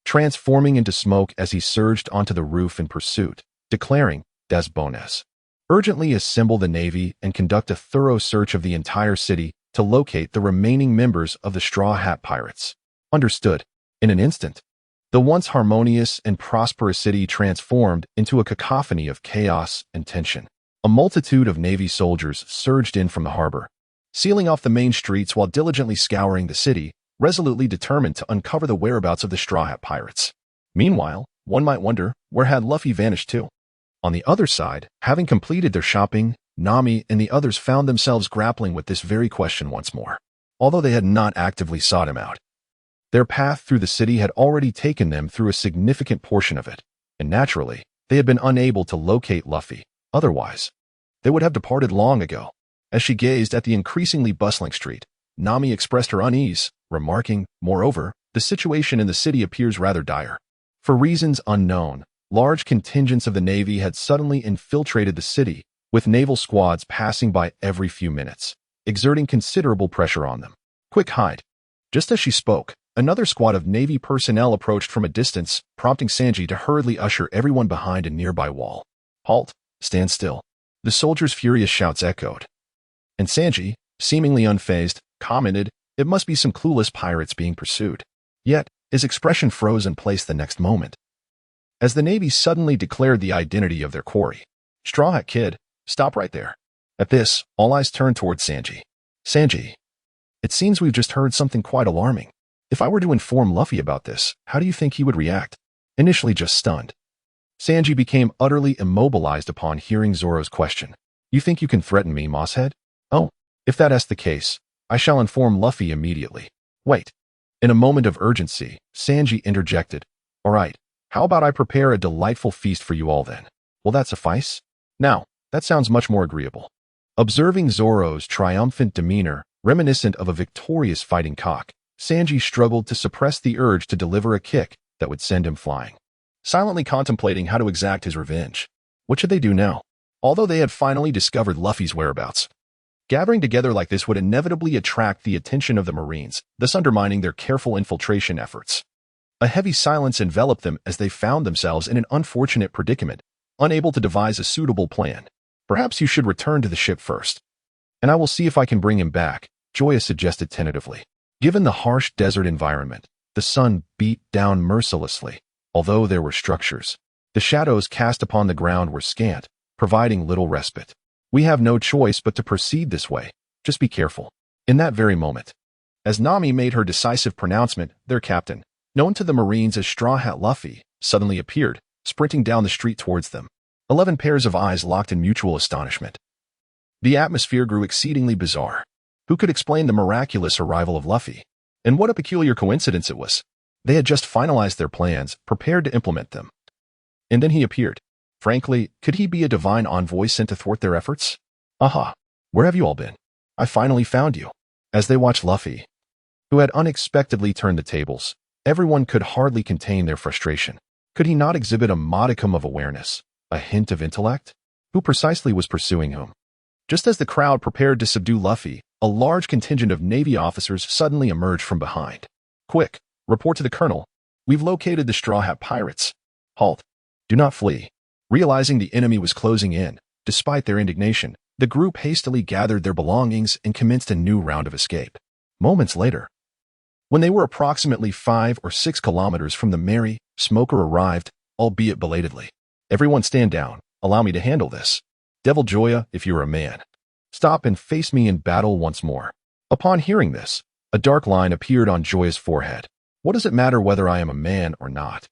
transforming into smoke as he surged onto the roof in pursuit, declaring, "Dazbones, urgently assemble the Navy and conduct a thorough search of the entire city to locate the remaining members of the Straw Hat Pirates." Understood. In an instant, the once harmonious and prosperous city transformed into a cacophony of chaos and tension. A multitude of Navy soldiers surged in from the harbor, sealing off the main streets while diligently scouring the city, resolutely determined to uncover the whereabouts of the Straw Hat Pirates. Meanwhile, one might wonder, where had Luffy vanished to? On the other side, having completed their shopping, Nami and the others found themselves grappling with this very question once more, although they had not actively sought him out. Their path through the city had already taken them through a significant portion of it, and naturally, they had been unable to locate Luffy. Otherwise, they would have departed long ago. As she gazed at the increasingly bustling street, Nami expressed her unease, remarking, "Moreover, the situation in the city appears rather dire." For reasons unknown, large contingents of the Navy had suddenly infiltrated the city, with naval squads passing by every few minutes, exerting considerable pressure on them. "Quick, hide." Just as she spoke, another squad of Navy personnel approached from a distance, prompting Sanji to hurriedly usher everyone behind a nearby wall. "Halt! Stand still." The soldiers' furious shouts echoed. And Sanji, seemingly unfazed, commented, "It must be some clueless pirates being pursued." Yet, his expression froze in place the next moment, as the Navy suddenly declared the identity of their quarry. "Straw Hat Kid, stop right there." At this, all eyes turned towards Sanji. "Sanji, it seems we've just heard something quite alarming. If I were to inform Luffy about this, how do you think he would react?" Initially just stunned, Sanji became utterly immobilized upon hearing Zoro's question. You think you can threaten me, Mosshead? Oh, if that is the case, I shall inform Luffy immediately. Wait. In a moment of urgency, Sanji interjected. All right, how about I prepare a delightful feast for you all then? Will that suffice? Now, that sounds much more agreeable. Observing Zoro's triumphant demeanor, reminiscent of a victorious fighting cock, Sanji struggled to suppress the urge to deliver a kick that would send him flying. Silently contemplating how to exact his revenge. What should they do now? Although they had finally discovered Luffy's whereabouts, gathering together like this would inevitably attract the attention of the Marines, thus undermining their careful infiltration efforts. A heavy silence enveloped them as they found themselves in an unfortunate predicament, unable to devise a suitable plan. Perhaps you should return to the ship first, and I will see if I can bring him back, Joya suggested tentatively. Given the harsh desert environment, the sun beat down mercilessly. Although there were structures, the shadows cast upon the ground were scant, providing little respite. We have no choice but to proceed this way. Just be careful. In that very moment, as Nami made her decisive pronouncement, their captain, known to the Marines as Straw Hat Luffy, suddenly appeared, sprinting down the street towards them. 11 pairs of eyes locked in mutual astonishment. The atmosphere grew exceedingly bizarre. Who could explain the miraculous arrival of Luffy? And what a peculiar coincidence it was. They had just finalized their plans, prepared to implement them. And then he appeared. Frankly, could he be a divine envoy sent to thwart their efforts? Aha, where have you all been? I finally found you. As they watched Luffy, who had unexpectedly turned the tables, everyone could hardly contain their frustration. Could he not exhibit a modicum of awareness, a hint of intellect? Who precisely was pursuing whom? Just as the crowd prepared to subdue Luffy, a large contingent of Navy officers suddenly emerged from behind. Quick, report to the colonel. We've located the Straw Hat pirates. Halt. Do not flee. Realizing the enemy was closing in, despite their indignation, the group hastily gathered their belongings and commenced a new round of escape. Moments later, when they were approximately 5 or 6 kilometers from the Mary, Smoker arrived, albeit belatedly. Everyone stand down. Allow me to handle this. Devil Joya, if you're a man, stop and face me in battle once more. Upon hearing this, a dark line appeared on Joya's forehead. What does it matter whether I am a man or not?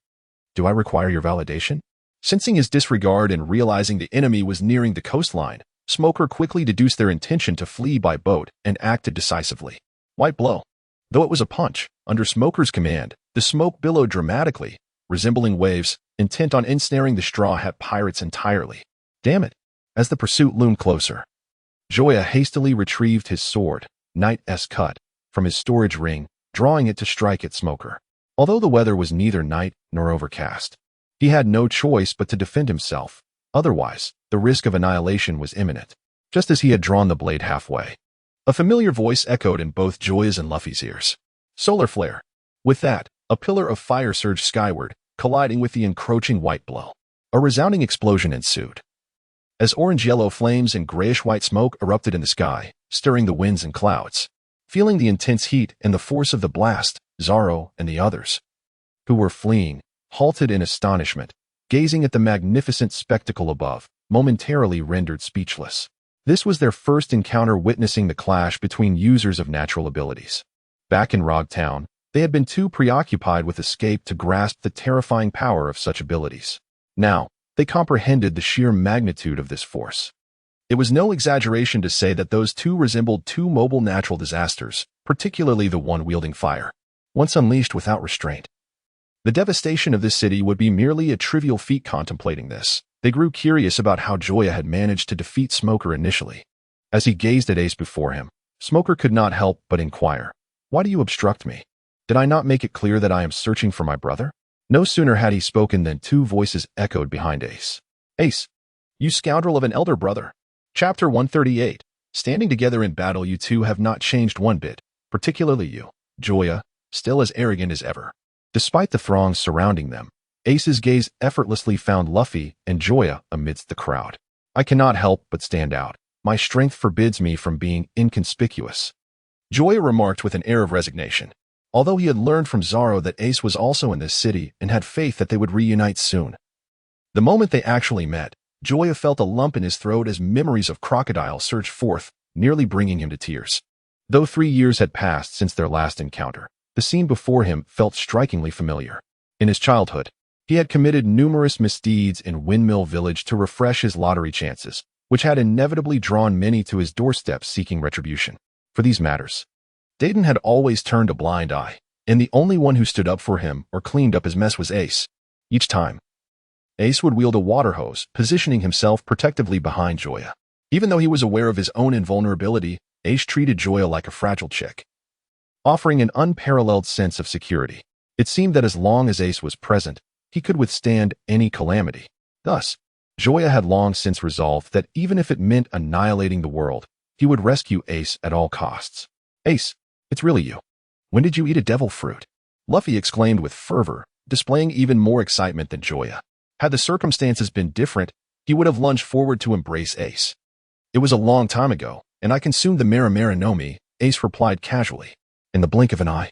Do I require your validation? Sensing his disregard and realizing the enemy was nearing the coastline, Smoker quickly deduced their intention to flee by boat and acted decisively. White blow. Though it was a punch, under Smoker's command, the smoke billowed dramatically, resembling waves, intent on ensnaring the Straw Hat pirates entirely. Damn it. As the pursuit loomed closer, Joya hastily retrieved his sword, Knight-S cut, from his storage ring, drawing it to strike at Smoker. Although the weather was neither night nor overcast, he had no choice but to defend himself. Otherwise, the risk of annihilation was imminent. Just as he had drawn the blade halfway, a familiar voice echoed in both Joya's and Luffy's ears. Solar flare. With that, a pillar of fire surged skyward, colliding with the encroaching white blow. A resounding explosion ensued, as orange-yellow flames and grayish-white smoke erupted in the sky, stirring the winds and clouds. Feeling the intense heat and the force of the blast, Zoro and the others, who were fleeing, halted in astonishment, gazing at the magnificent spectacle above, momentarily rendered speechless. This was their first encounter witnessing the clash between users of natural abilities. Back in Rog Town, they had been too preoccupied with escape to grasp the terrifying power of such abilities. Now, they comprehended the sheer magnitude of this force. It was no exaggeration to say that those two resembled two mobile natural disasters, particularly the one wielding fire. Once unleashed without restraint, the devastation of this city would be merely a trivial feat. Contemplating this, they grew curious about how Joya had managed to defeat Smoker initially. As he gazed at Ace before him, Smoker could not help but inquire, "Why do you obstruct me? Did I not make it clear that I am searching for my brother?" No sooner had he spoken than two voices echoed behind Ace. "Ace, you scoundrel of an elder brother." Chapter 138. Standing together in battle, you two have not changed one bit, particularly you, Joya, still as arrogant as ever. Despite the throngs surrounding them, Ace's gaze effortlessly found Luffy and Joya amidst the crowd. "I cannot help but stand out. My strength forbids me from being inconspicuous," Joya remarked with an air of resignation. Although he had learned from Zoro that Ace was also in this city and had faith that they would reunite soon. The moment they actually met, Joya felt a lump in his throat as memories of Crocodile surged forth, nearly bringing him to tears. Though 3 years had passed since their last encounter, the scene before him felt strikingly familiar. In his childhood, He had committed numerous misdeeds in Windmill Village to refresh his lottery chances, which had inevitably drawn many to his doorstep seeking retribution. For these matters, Dayton had always turned a blind eye, and the only one who stood up for him or cleaned up his mess was Ace. Each time, Ace would wield a water hose, positioning himself protectively behind Joya. Even though he was aware of his own invulnerability, Ace treated Joya like a fragile chick, offering an unparalleled sense of security. It seemed that as long as Ace was present, he could withstand any calamity. Thus, Joya had long since resolved that even if it meant annihilating the world, he would rescue Ace at all costs. Ace, it's really you. When did you eat a devil fruit? Luffy exclaimed with fervor, displaying even more excitement than Joya. Had the circumstances been different, he would have lunged forward to embrace Ace. It was a long time ago, and I consumed the Marimara no Mi, Ace replied casually. In the blink of an eye,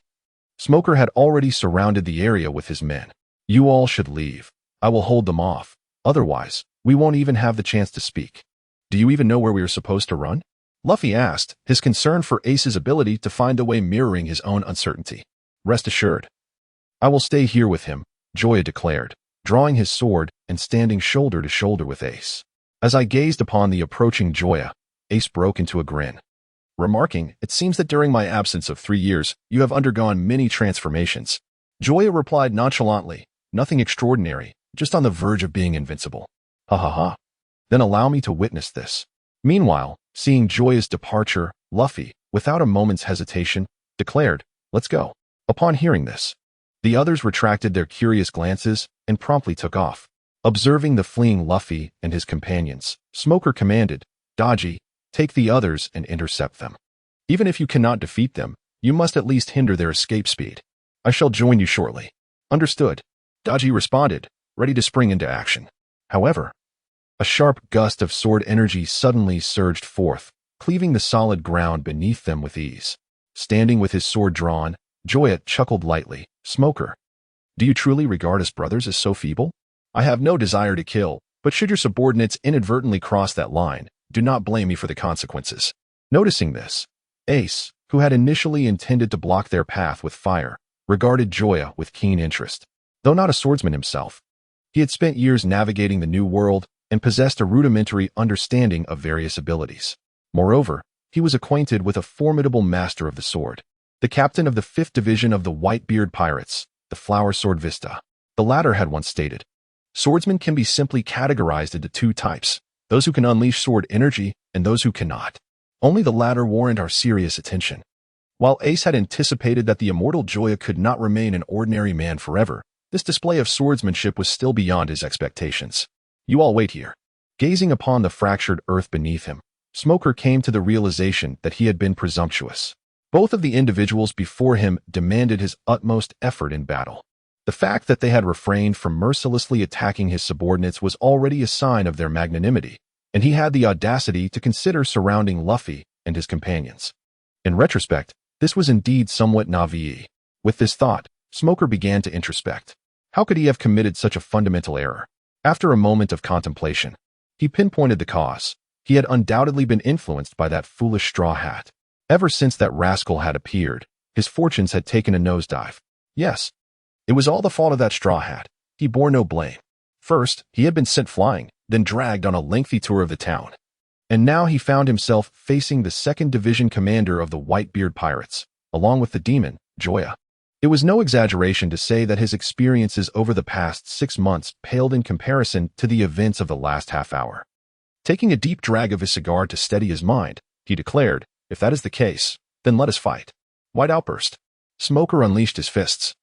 Smoker had already surrounded the area with his men. You all should leave. I will hold them off. Otherwise, we won't even have the chance to speak. Do you even know where we are supposed to run? Luffy asked, his concern for Ace's ability to find a way mirroring his own uncertainty. Rest assured, I will stay here with him, Joya declared, drawing his sword and standing shoulder to shoulder with Ace. As I gazed upon the approaching Joya, Ace broke into a grin, remarking, it seems that during my absence of 3 years, you have undergone many transformations. Joya replied nonchalantly, nothing extraordinary, just on the verge of being invincible. Ha ha ha. Then allow me to witness this. Meanwhile, seeing Joya's departure, Luffy, without a moment's hesitation, declared, let's go. Upon hearing this, the others retracted their curious glances and promptly took off. Observing the fleeing Luffy and his companions, Smoker commanded, Dodgy, take the others and intercept them. Even if you cannot defeat them, you must at least hinder their escape speed. I shall join you shortly. Understood. Dodgy responded, ready to spring into action. However, a sharp gust of sword energy suddenly surged forth, cleaving the solid ground beneath them with ease. Standing with his sword drawn, Joya chuckled lightly. Smoker, do you truly regard us brothers as so feeble? I have no desire to kill, but should your subordinates inadvertently cross that line, do not blame me for the consequences. Noticing this, Ace, who had initially intended to block their path with fire, regarded Joya with keen interest. Though not a swordsman himself, he had spent years navigating the new world and possessed a rudimentary understanding of various abilities. Moreover, he was acquainted with a formidable master of the sword, the captain of the 5th Division of the Whitebeard Pirates, the Flower Sword Vista. The latter had once stated, swordsmen can be simply categorized into 2 types, those who can unleash sword energy and those who cannot. Only the latter warrant our serious attention. While Ace had anticipated that the immortal Joya could not remain an ordinary man forever, this display of swordsmanship was still beyond his expectations. You all wait here. Gazing upon the fractured earth beneath him, Smoker came to the realization that he had been presumptuous. Both of the individuals before him demanded his utmost effort in battle. The fact that they had refrained from mercilessly attacking his subordinates was already a sign of their magnanimity, and he had the audacity to consider surrounding Luffy and his companions. In retrospect, this was indeed somewhat naive. With this thought, Smoker began to introspect. How could he have committed such a fundamental error? After a moment of contemplation, he pinpointed the cause. He had undoubtedly been influenced by that foolish straw hat. Ever since that rascal had appeared, his fortunes had taken a nosedive. Yes, it was all the fault of that straw hat. He bore no blame. First, he had been sent flying, then dragged on a lengthy tour of the town. And now he found himself facing the 2nd Division commander of the Whitebeard Pirates, along with the demon, Joya. It was no exaggeration to say that his experiences over the past 6 months paled in comparison to the events of the last half hour. Taking a deep drag of his cigar to steady his mind, he declared, if that is the case, then let us fight. White outburst. Smoker unleashed his fists,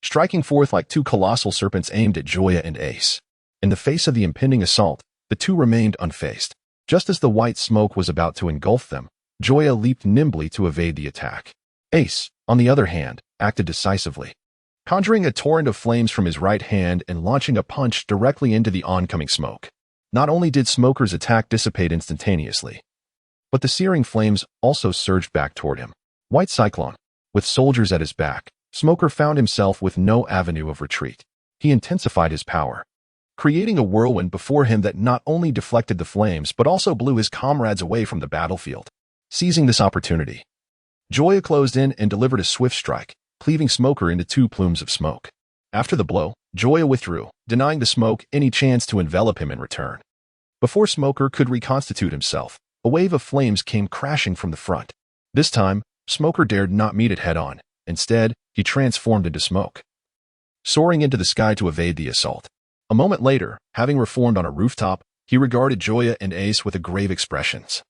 striking forth like 2 colossal serpents aimed at Joya and Ace. In the face of the impending assault, the 2 remained unfazed. Just as the white smoke was about to engulf them, Joya leaped nimbly to evade the attack. Ace, on the other hand, acted decisively, conjuring a torrent of flames from his right hand and launching a punch directly into the oncoming smoke. Not only did Smoker's attack dissipate instantaneously, but the searing flames also surged back toward him. White Cyclone. With soldiers at his back, Smoker found himself with no avenue of retreat. He intensified his power, creating a whirlwind before him that not only deflected the flames but also blew his comrades away from the battlefield. Seizing this opportunity, Joya closed in and delivered a swift strike, cleaving Smoker into 2 plumes of smoke. After the blow, Joya withdrew, denying the smoke any chance to envelop him in return. Before Smoker could reconstitute himself, a wave of flames came crashing from the front. This time, Smoker dared not meet it head-on. Instead, he transformed into smoke, soaring into the sky to evade the assault. A moment later, having reformed on a rooftop, he regarded Joya and Ace with a grave expressions.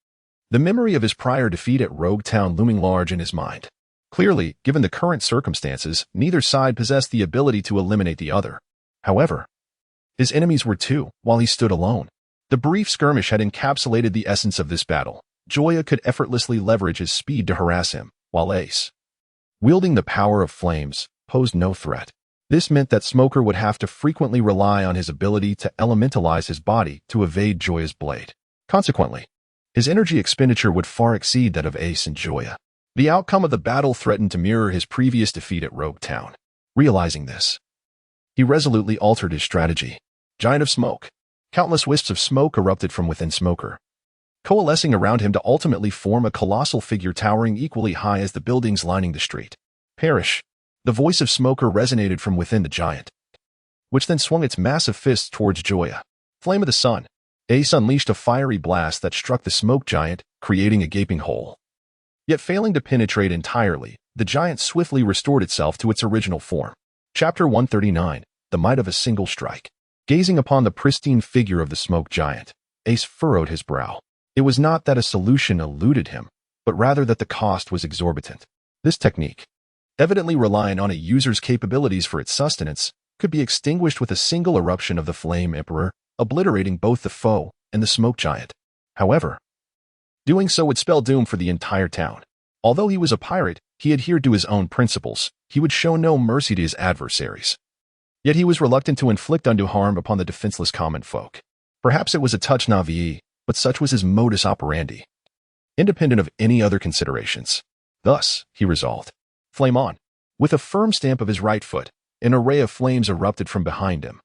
The memory of his prior defeat at Rogue Town looming large in his mind. Clearly, given the current circumstances, neither side possessed the ability to eliminate the other. However, his enemies were two, while he stood alone. The brief skirmish had encapsulated the essence of this battle. Joya could effortlessly leverage his speed to harass him, while Ace, wielding the power of flames, posed no threat. This meant that Smoker would have to frequently rely on his ability to elementalize his body to evade Joya's blade. Consequently, his energy expenditure would far exceed that of Ace and Joya. The outcome of the battle threatened to mirror his previous defeat at Rogue Town. Realizing this, he resolutely altered his strategy. Giant of Smoke. Countless wisps of smoke erupted from within Smoker, coalescing around him to ultimately form a colossal figure towering equally high as the buildings lining the street. Perish. The voice of Smoker resonated from within the giant, which then swung its massive fists towards Joya. Flame of the Sun. Ace unleashed a fiery blast that struck the smoke giant, creating a gaping hole. Yet failing to penetrate entirely, the giant swiftly restored itself to its original form. Chapter 139. The Might of a Single Strike. Gazing upon the pristine figure of the smoke giant, Ace furrowed his brow. It was not that a solution eluded him, but rather that the cost was exorbitant. This technique, evidently relying on a user's capabilities for its sustenance, could be extinguished with a single eruption of the Flame Emperor, obliterating both the foe and the smoke giant. However, doing so would spell doom for the entire town. Although he was a pirate, he adhered to his own principles. He would show no mercy to his adversaries. Yet he was reluctant to inflict undue harm upon the defenseless common folk. Perhaps it was a touch naïve, but such was his modus operandi, independent of any other considerations. Thus, he resolved. Flame on. With a firm stamp of his right foot, an array of flames erupted from behind him,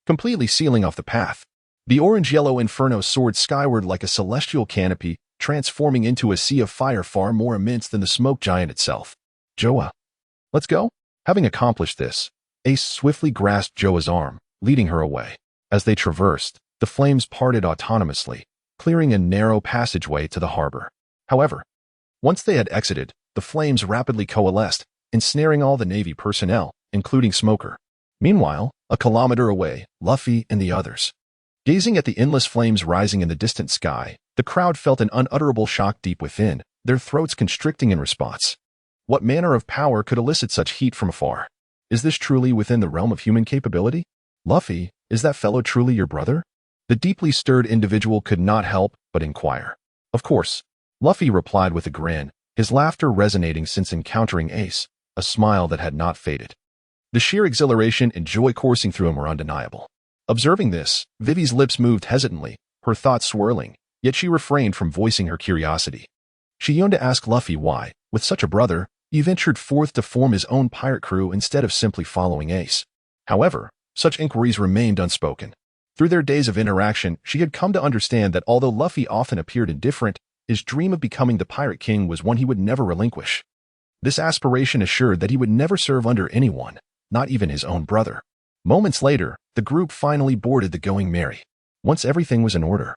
completely sealing off the path. The orange-yellow inferno soared skyward like a celestial canopy, transforming into a sea of fire far more immense than the smoke giant itself. Joya, let's go? Having accomplished this, Ace swiftly grasped Joya's arm, leading her away. As they traversed, the flames parted autonomously, clearing a narrow passageway to the harbor. However, once they had exited, the flames rapidly coalesced, ensnaring all the Navy personnel, including Smoker. Meanwhile, a kilometer away, Luffy and the others, gazing at the endless flames rising in the distant sky, the crowd felt an unutterable shock deep within, their throats constricting in response. What manner of power could elicit such heat from afar? Is this truly within the realm of human capability? Luffy, is that fellow truly your brother? The deeply stirred individual could not help but inquire. Of course, Luffy replied with a grin, his laughter resonating since encountering Ace, a smile that had not faded. The sheer exhilaration and joy coursing through him were undeniable. Observing this, Vivi's lips moved hesitantly, her thoughts swirling, yet she refrained from voicing her curiosity. She yearned to ask Luffy why, with such a brother, he ventured forth to form his own pirate crew instead of simply following Ace. However, such inquiries remained unspoken. Through their days of interaction, she had come to understand that although Luffy often appeared indifferent, his dream of becoming the Pirate King was one he would never relinquish. This aspiration assured that he would never serve under anyone, not even his own brother. Moments later, the group finally boarded the Going Merry. Once everything was in order,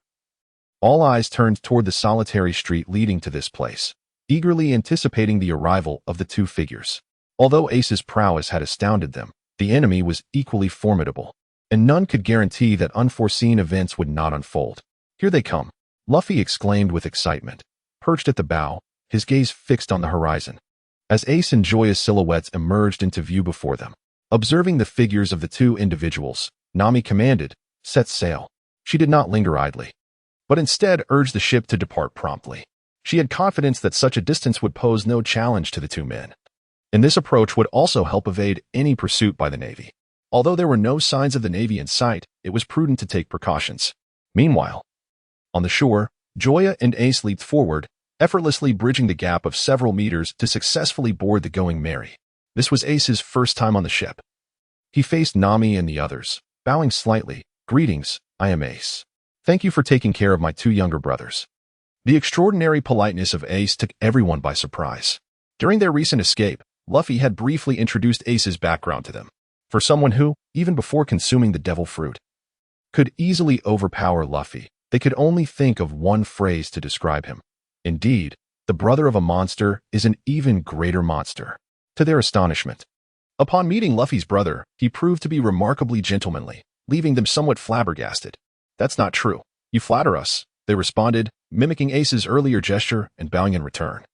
all eyes turned toward the solitary street leading to this place, eagerly anticipating the arrival of the two figures. Although Ace's prowess had astounded them, the enemy was equally formidable, and none could guarantee that unforeseen events would not unfold. Here they come, Luffy exclaimed with excitement, perched at the bow, his gaze fixed on the horizon. As Ace and Joya's silhouettes emerged into view before them, observing the figures of the two individuals, Nami commanded, "Set sail." She did not linger idly, but instead urged the ship to depart promptly. She had confidence that such a distance would pose no challenge to the two men, and this approach would also help evade any pursuit by the Navy. Although there were no signs of the Navy in sight, it was prudent to take precautions. Meanwhile, on the shore, Joya and Ace leaped forward, effortlessly bridging the gap of several meters to successfully board the Going Merry. This was Ace's first time on the ship. He faced Nami and the others, bowing slightly. "Greetings, I am Ace. Thank you for taking care of my two younger brothers." The extraordinary politeness of Ace took everyone by surprise. During their recent escape, Luffy had briefly introduced Ace's background to them. For someone who, even before consuming the devil fruit, could easily overpower Luffy, they could only think of one phrase to describe him. Indeed, the brother of a monster is an even greater monster. To their astonishment, upon meeting Luffy's brother, he proved to be remarkably gentlemanly, leaving them somewhat flabbergasted. "That's not true. You flatter us," they responded, mimicking Ace's earlier gesture and bowing in return.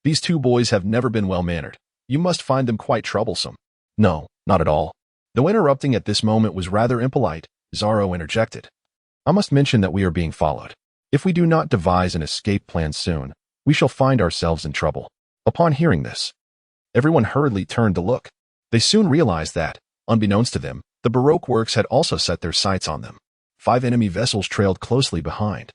"These two boys have never been well-mannered. You must find them quite troublesome." "No, not at all." Though interrupting at this moment was rather impolite, Zoro interjected. "I must mention that we are being followed. If we do not devise an escape plan soon, we shall find ourselves in trouble." Upon hearing this, everyone hurriedly turned to look. They soon realized that, unbeknownst to them, the Baroque works had also set their sights on them. 5 enemy vessels trailed closely behind,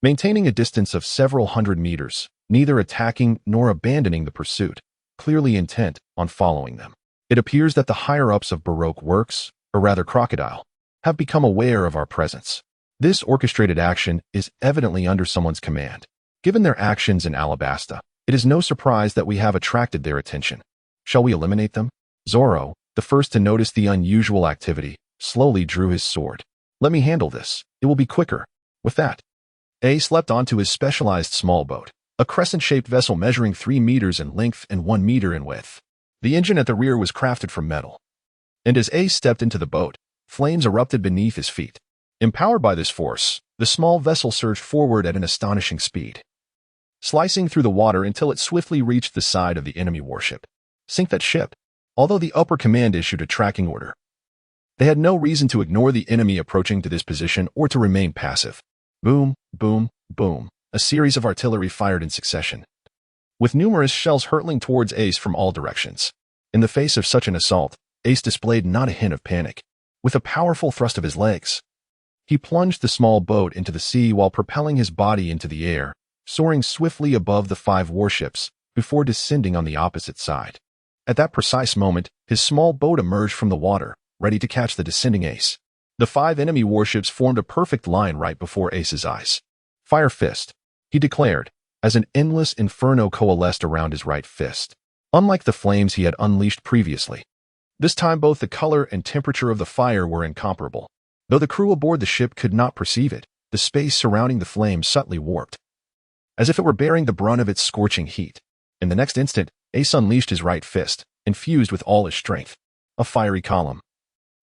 maintaining a distance of several hundred meters, neither attacking nor abandoning the pursuit, clearly intent on following them. It appears that the higher-ups of Baroque works, or rather Crocodile, have become aware of our presence. This orchestrated action is evidently under someone's command. Given their actions in Alabasta, it is no surprise that we have attracted their attention. Shall we eliminate them? Zoro, the first to notice the unusual activity, slowly drew his sword. "Let me handle this. It will be quicker." With that, Ace leapt onto his specialized small boat, a crescent-shaped vessel measuring 3 meters in length and 1 meter in width. The engine at the rear was crafted from metal, and as Ace stepped into the boat, flames erupted beneath his feet. Empowered by this force, the small vessel surged forward at an astonishing speed, slicing through the water until it swiftly reached the side of the enemy warship. Sink that ship. Although the upper command issued a tracking order, they had no reason to ignore the enemy approaching to this position or to remain passive. Boom, boom, boom, a series of artillery fired in succession, with numerous shells hurtling towards Ace from all directions. In the face of such an assault, Ace displayed not a hint of panic. With a powerful thrust of his legs, he plunged the small boat into the sea while propelling his body into the air, soaring swiftly above the 5 warships before descending on the opposite side. At that precise moment, his small boat emerged from the water, ready to catch the descending Ace. The 5 enemy warships formed a perfect line right before Ace's eyes. "Fire fist," he declared, as an endless inferno coalesced around his right fist. Unlike the flames he had unleashed previously, this time both the color and temperature of the fire were incomparable. Though the crew aboard the ship could not perceive it, the space surrounding the flames subtly warped, as if it were bearing the brunt of its scorching heat. In the next instant, Ace unleashed his right fist, infused with all his strength. A fiery column,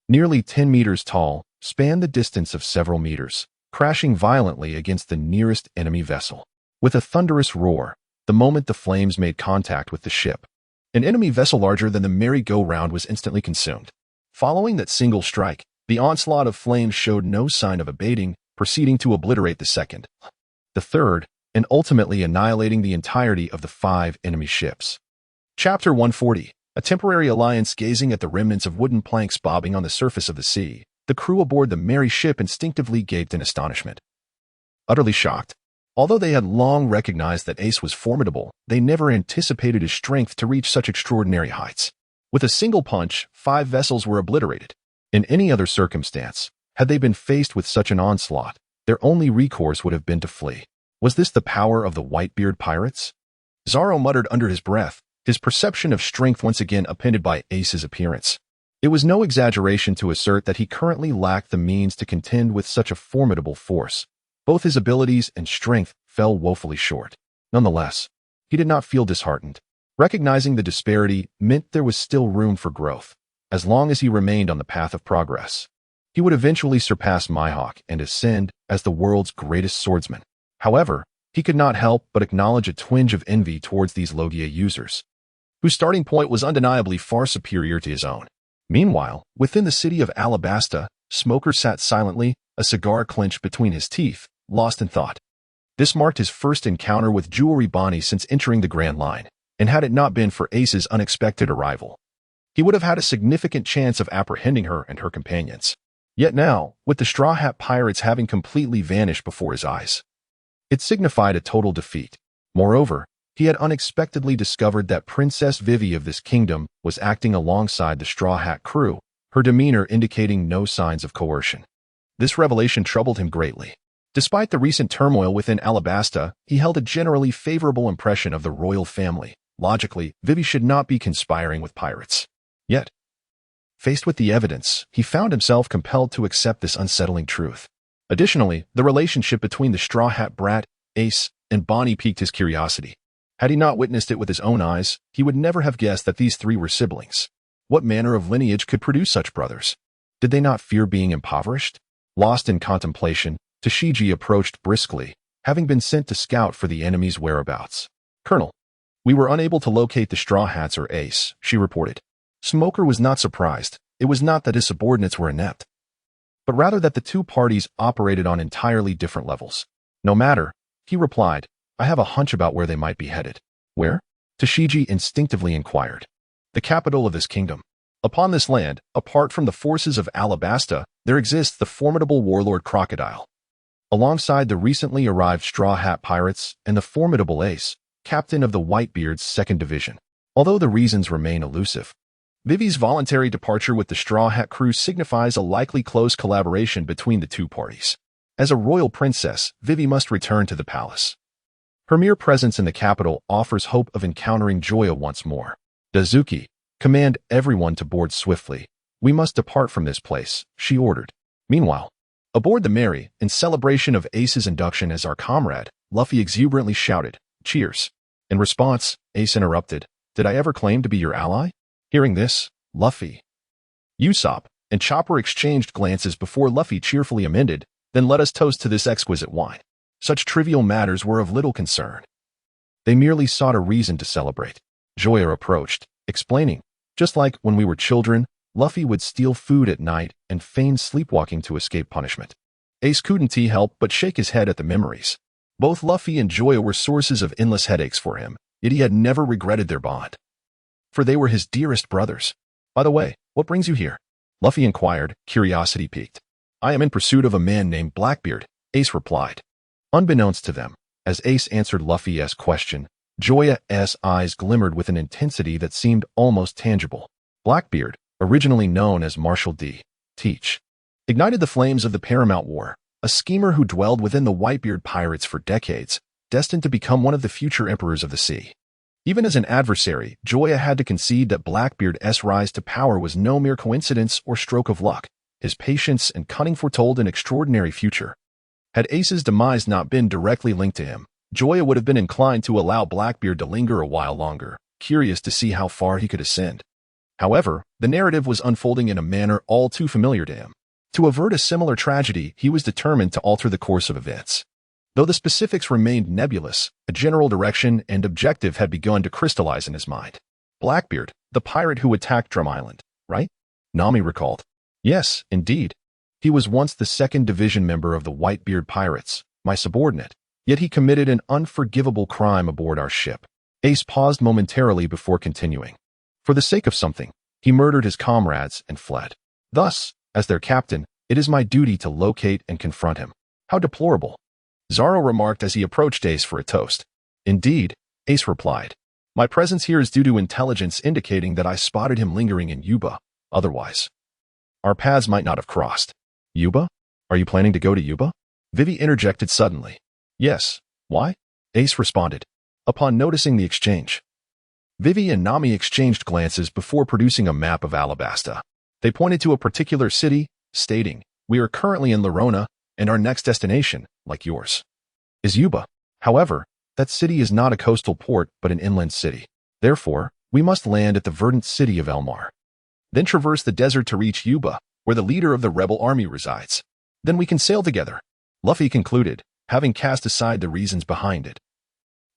nearly 10 meters tall, spanned the distance of several meters, crashing violently against the nearest enemy vessel. With a thunderous roar, the moment the flames made contact with the ship, an enemy vessel larger than the merry-go-round was instantly consumed. Following that single strike, the onslaught of flames showed no sign of abating, proceeding to obliterate the second, the third, and ultimately annihilating the entirety of the 5 enemy ships. Chapter 140. A temporary alliance. Gazing at the remnants of wooden planks bobbing on the surface of the sea, the crew aboard the merry ship instinctively gaped in astonishment. Utterly shocked. Although they had long recognized that Ace was formidable, they never anticipated his strength to reach such extraordinary heights. With a single punch, 5 vessels were obliterated. In any other circumstance, had they been faced with such an onslaught, their only recourse would have been to flee. Was this the power of the Whitebeard pirates? Zoro muttered under his breath, his perception of strength once again upended by Ace's appearance. It was no exaggeration to assert that he currently lacked the means to contend with such a formidable force. Both his abilities and strength fell woefully short. Nonetheless, he did not feel disheartened. Recognizing the disparity meant there was still room for growth. As long as he remained on the path of progress, he would eventually surpass Mihawk and ascend as the world's greatest swordsman. However, he could not help but acknowledge a twinge of envy towards these Logia users, whose starting point was undeniably far superior to his own. Meanwhile, within the city of Alabasta, Smoker sat silently, a cigar clenched between his teeth, lost in thought. This marked his first encounter with Jewelry Bonnie since entering the Grand Line, and had it not been for Ace's unexpected arrival, he would have had a significant chance of apprehending her and her companions. Yet now, with the Straw Hat Pirates having completely vanished before his eyes, it signified a total defeat. Moreover, he had unexpectedly discovered that Princess Vivi of this kingdom was acting alongside the Straw Hat crew, her demeanor indicating no signs of coercion. This revelation troubled him greatly. Despite the recent turmoil within Alabasta, he held a generally favorable impression of the royal family. Logically, Vivi should not be conspiring with pirates. Yet, Faced with the evidence, he found himself compelled to accept this unsettling truth. Additionally, the relationship between the Straw Hat brat, Ace, and Bonnie piqued his curiosity. Had he not witnessed it with his own eyes, he would never have guessed that these three were siblings. What manner of lineage could produce such brothers? Did they not fear being impoverished? Lost in contemplation, Tashigi approached briskly, having been sent to scout for the enemy's whereabouts. "Colonel, we were unable to locate the Straw Hats or Ace," she reported. Smoker was not surprised. It was not that his subordinates were inept, but rather that the two parties operated on entirely different levels. "No matter," he replied, "I have a hunch about where they might be headed." "Where?" Tashigi instinctively inquired. "The capital of this kingdom. Upon this land, apart from the forces of Alabasta, there exists the formidable warlord Crocodile, alongside the recently arrived Straw Hat pirates and the formidable Ace, captain of the Whitebeard's 2nd Division. Although the reasons remain elusive, Vivi's voluntary departure with the Straw Hat crew signifies a likely close collaboration between the two parties. As a royal princess, Vivi must return to the palace. Her mere presence in the capital offers hope of encountering Joya once more. "Dazuki, command everyone to board swiftly. We must depart from this place," she ordered. Meanwhile, aboard the Mary, in celebration of Ace's induction as our comrade, Luffy exuberantly shouted, "Cheers." In response, Ace interrupted, "Did I ever claim to be your ally?" Hearing this, Luffy, Usopp, and Chopper exchanged glances before Luffy cheerfully amended, "Then let us toast to this exquisite wine." Such trivial matters were of little concern. They merely sought a reason to celebrate. Joya approached, explaining, "Just like when we were children, Luffy would steal food at night and feign sleepwalking to escape punishment." Ace couldn't help but shake his head at the memories. Both Luffy and Joya were sources of endless headaches for him, yet he had never regretted their bond, for they were his dearest brothers. "By the way, what brings you here?" Luffy inquired, curiosity piqued. "I am in pursuit of a man named Blackbeard," Ace replied. Unbeknownst to them, as Ace answered Luffy's question, Joya's eyes glimmered with an intensity that seemed almost tangible. Blackbeard, originally known as Marshal D. Teach, ignited the flames of the Paramount War, a schemer who dwelled within the Whitebeard pirates for decades, destined to become one of the future emperors of the sea. Even as an adversary, Joya had to concede that Blackbeard's rise to power was no mere coincidence or stroke of luck. His patience and cunning foretold an extraordinary future. Had Ace's demise not been directly linked to him, Joya would have been inclined to allow Blackbeard to linger a while longer, curious to see how far he could ascend. However, the narrative was unfolding in a manner all too familiar to him. To avert a similar tragedy, he was determined to alter the course of events. Though the specifics remained nebulous, a general direction and objective had begun to crystallize in his mind. "Blackbeard, the pirate who attacked Drum Island, right?" Nami recalled. "Yes, indeed. He was once the 2nd Division member of the Whitebeard pirates, my subordinate, yet he committed an unforgivable crime aboard our ship." Ace paused momentarily before continuing. "For the sake of something, he murdered his comrades and fled. Thus, as their captain, it is my duty to locate and confront him." "How deplorable," Zoro remarked as he approached Ace for a toast. "Indeed," Ace replied. "My presence here is due to intelligence indicating that I spotted him lingering in Yuba. Otherwise, our paths might not have crossed." "Yuba? Are you planning to go to Yuba?" Vivi interjected suddenly. "Yes. Why?" Ace responded. Upon noticing the exchange, Vivi and Nami exchanged glances before producing a map of Alabasta. They pointed to a particular city, stating, "We are currently in Lerona, and our next destination, like yours, is Yuba. However, that city is not a coastal port but an inland city. Therefore, we must land at the verdant city of Elmar, then traverse the desert to reach Yuba, where the leader of the rebel army resides. Then we can sail together," Luffy concluded, having cast aside the reasons behind it.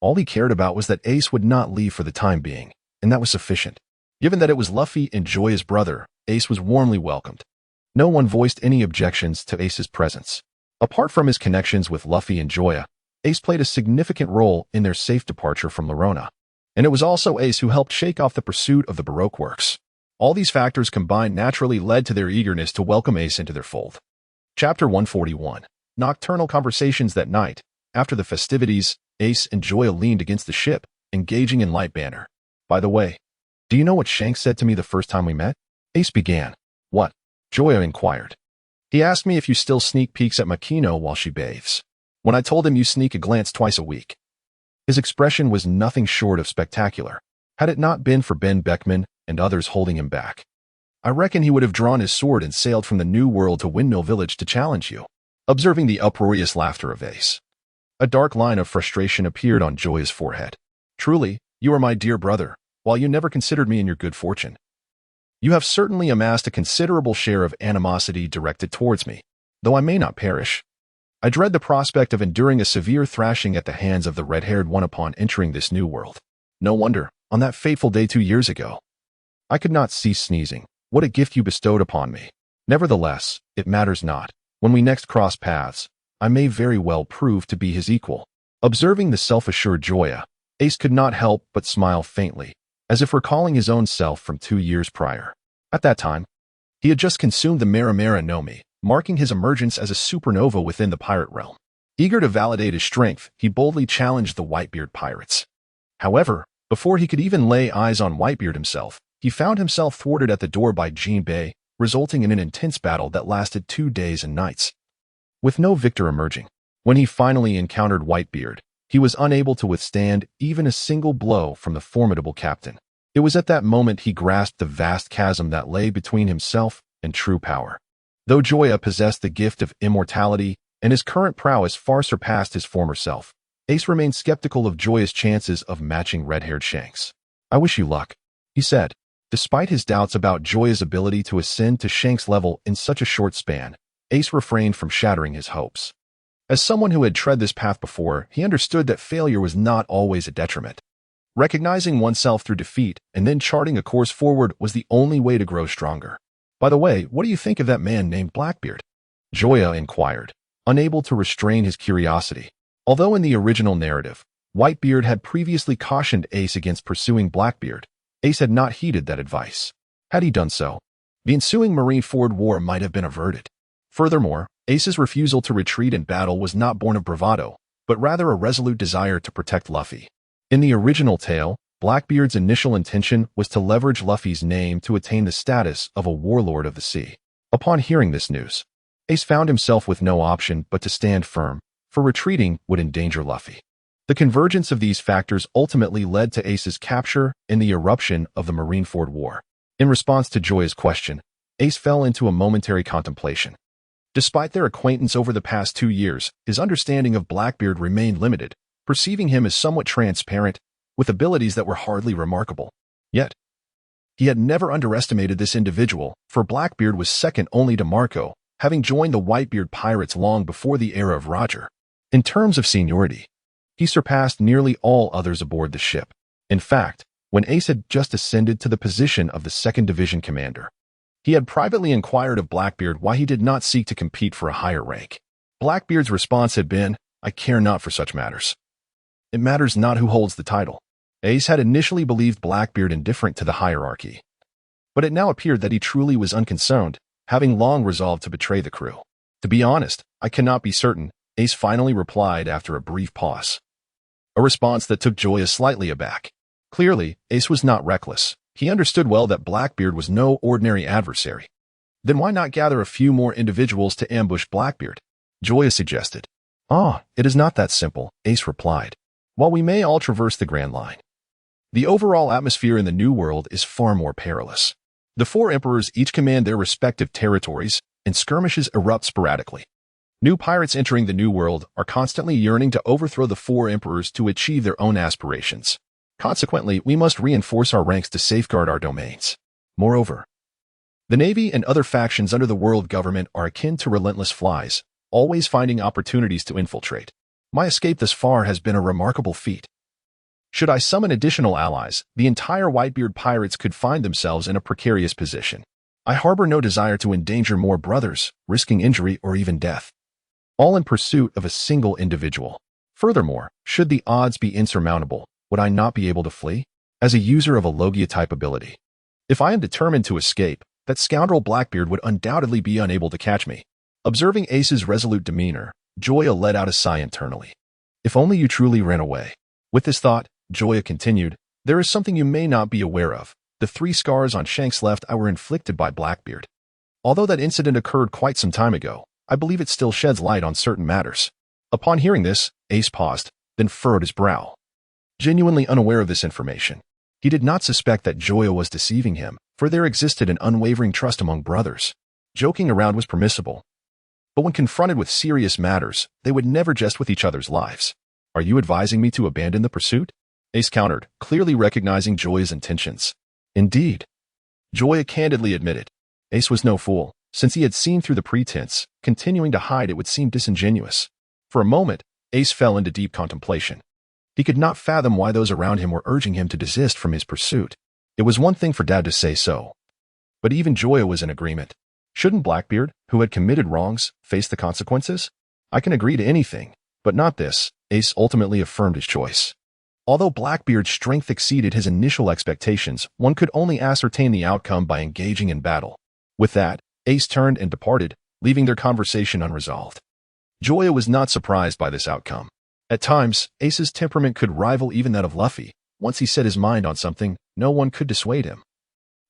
All he cared about was that Ace would not leave for the time being, and that was sufficient. Given that it was Luffy and Joya's brother, Ace was warmly welcomed. No one voiced any objections to Ace's presence. Apart from his connections with Luffy and Joya, Ace played a significant role in their safe departure from Lerona, and it was also Ace who helped shake off the pursuit of the Baroque works. All these factors combined naturally led to their eagerness to welcome Ace into their fold. Chapter 141. Nocturnal Conversations that night. After the festivities, Ace and Joya leaned against the ship, engaging in light banter. "By the way, do you know what Shanks said to me the first time we met?" Ace began. "What?" Joya inquired. "He asked me if you still sneak peeks at Makino while she bathes. When I told him you sneak a glance twice a week." His expression was nothing short of spectacular, had it not been for Ben Beckman and others holding him back. I reckon he would have drawn his sword and sailed from the New World to Windmill Village to challenge you. Observing the uproarious laughter of Ace, a dark line of frustration appeared on Joya's forehead. Truly, you are my dear brother, while you never considered me in your good fortune. You have certainly amassed a considerable share of animosity directed towards me, though I may not perish. I dread the prospect of enduring a severe thrashing at the hands of the red-haired one upon entering this new world. No wonder, on that fateful day 2 years ago, I could not cease sneezing. What a gift you bestowed upon me. Nevertheless, it matters not. When we next cross paths, I may very well prove to be his equal. Observing the self-assured Joya, Ace could not help but smile faintly, as if recalling his own self from 2 years prior. At that time, he had just consumed the Maramara Nami, marking his emergence as a supernova within the pirate realm. Eager to validate his strength, he boldly challenged the Whitebeard pirates. However, before he could even lay eyes on Whitebeard himself, he found himself thwarted at the door by Jinbei, resulting in an intense battle that lasted 2 days and nights, with no victor emerging. When he finally encountered Whitebeard, he was unable to withstand even a single blow from the formidable captain. It was at that moment he grasped the vast chasm that lay between himself and true power. Though Joya possessed the gift of immortality and his current prowess far surpassed his former self, Ace remained skeptical of Joya's chances of matching red-haired Shanks. I wish you luck, he said. Despite his doubts about Joya's ability to ascend to Shanks' level in such a short span, Ace refrained from shattering his hopes. As someone who had tread this path before, he understood that failure was not always a detriment. Recognizing oneself through defeat and then charting a course forward was the only way to grow stronger. By the way, what do you think of that man named Blackbeard? Joya inquired, unable to restrain his curiosity. Although in the original narrative, Whitebeard had previously cautioned Ace against pursuing Blackbeard, Ace had not heeded that advice. Had he done so, the ensuing Marineford War might have been averted. Furthermore, Ace's refusal to retreat in battle was not born of bravado, but rather a resolute desire to protect Luffy. In the original tale, Blackbeard's initial intention was to leverage Luffy's name to attain the status of a warlord of the sea. Upon hearing this news, Ace found himself with no option but to stand firm, for retreating would endanger Luffy. The convergence of these factors ultimately led to Ace's capture and the eruption of the Marineford War. In response to Joya's question, Ace fell into a momentary contemplation. Despite their acquaintance over the past 2 years, his understanding of Blackbeard remained limited, perceiving him as somewhat transparent, with abilities that were hardly remarkable. Yet, he had never underestimated this individual, for Blackbeard was second only to Marco, having joined the Whitebeard pirates long before the era of Roger. In terms of seniority, he surpassed nearly all others aboard the ship. In fact, when Ace had just ascended to the position of the 2nd Division commander, he had privately inquired of Blackbeard why he did not seek to compete for a higher rank. Blackbeard's response had been, "I care not for such matters. It matters not who holds the title." Ace had initially believed Blackbeard indifferent to the hierarchy, but it now appeared that he truly was unconcerned, having long resolved to betray the crew. "To be honest, I cannot be certain," Ace finally replied after a brief pause. A response that took Joya slightly aback. Clearly, Ace was not reckless. He understood well that Blackbeard was no ordinary adversary. Then why not gather a few more individuals to ambush Blackbeard? Joya suggested. It is not that simple, Ace replied. While we may all traverse the Grand Line, the overall atmosphere in the New World is far more perilous. The 4 emperors each command their respective territories, and skirmishes erupt sporadically. New pirates entering the New World are constantly yearning to overthrow the 4 emperors to achieve their own aspirations. Consequently, we must reinforce our ranks to safeguard our domains. Moreover, the Navy and other factions under the world government are akin to relentless flies, always finding opportunities to infiltrate. My escape thus far has been a remarkable feat. Should I summon additional allies, the entire Whitebeard pirates could find themselves in a precarious position. I harbor no desire to endanger more brothers, risking injury or even death, all in pursuit of a single individual. Furthermore, should the odds be insurmountable, would I not be able to flee? As a user of a Logia-type ability, if I am determined to escape, that scoundrel Blackbeard would undoubtedly be unable to catch me. Observing Ace's resolute demeanor, Joya let out a sigh internally. If only you truly ran away. With this thought, Joya continued, there is something you may not be aware of. The 3 scars on Shanks' left eye were inflicted by Blackbeard. Although that incident occurred quite some time ago, I believe it still sheds light on certain matters. Upon hearing this, Ace paused, then furrowed his brow. Genuinely unaware of this information, he did not suspect that Joya was deceiving him, for there existed an unwavering trust among brothers. Joking around was permissible, but when confronted with serious matters, they would never jest with each other's lives. Are you advising me to abandon the pursuit? Ace countered, clearly recognizing Joya's intentions. Indeed. Joya candidly admitted. Ace was no fool. Since he had seen through the pretense, continuing to hide it would seem disingenuous. For a moment, Ace fell into deep contemplation. He could not fathom why those around him were urging him to desist from his pursuit. It was one thing for Dad to say so, but even Joya was in agreement. Shouldn't Blackbeard, who had committed wrongs, face the consequences? I can agree to anything, but not this. Ace ultimately affirmed his choice. Although Blackbeard's strength exceeded his initial expectations, one could only ascertain the outcome by engaging in battle. With that, Ace turned and departed, leaving their conversation unresolved. Joya was not surprised by this outcome. At times, Ace's temperament could rival even that of Luffy. Once he set his mind on something, no one could dissuade him.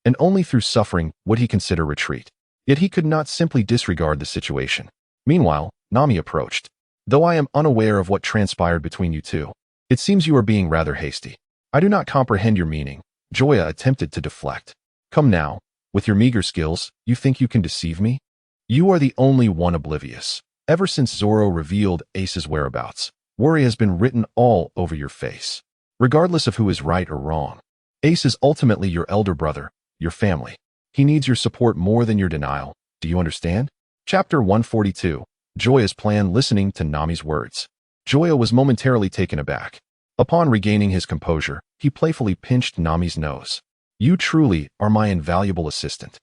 And only through suffering would he consider retreat. Yet he could not simply disregard the situation. Meanwhile, Nami approached. Though I am unaware of what transpired between you two, it seems you are being rather hasty. I do not comprehend your meaning. Joya attempted to deflect. Come now, with your meager skills, you think you can deceive me? You are the only one oblivious. Ever since Zoro revealed Ace's whereabouts, worry has been written all over your face. Regardless of who is right or wrong, Ace is ultimately your elder brother, your family. He needs your support more than your denial. Do you understand? Chapter 142. Joya's plan. Listening to Nami's words, Joya was momentarily taken aback. Upon regaining his composure, he playfully pinched Nami's nose. You truly are my invaluable assistant.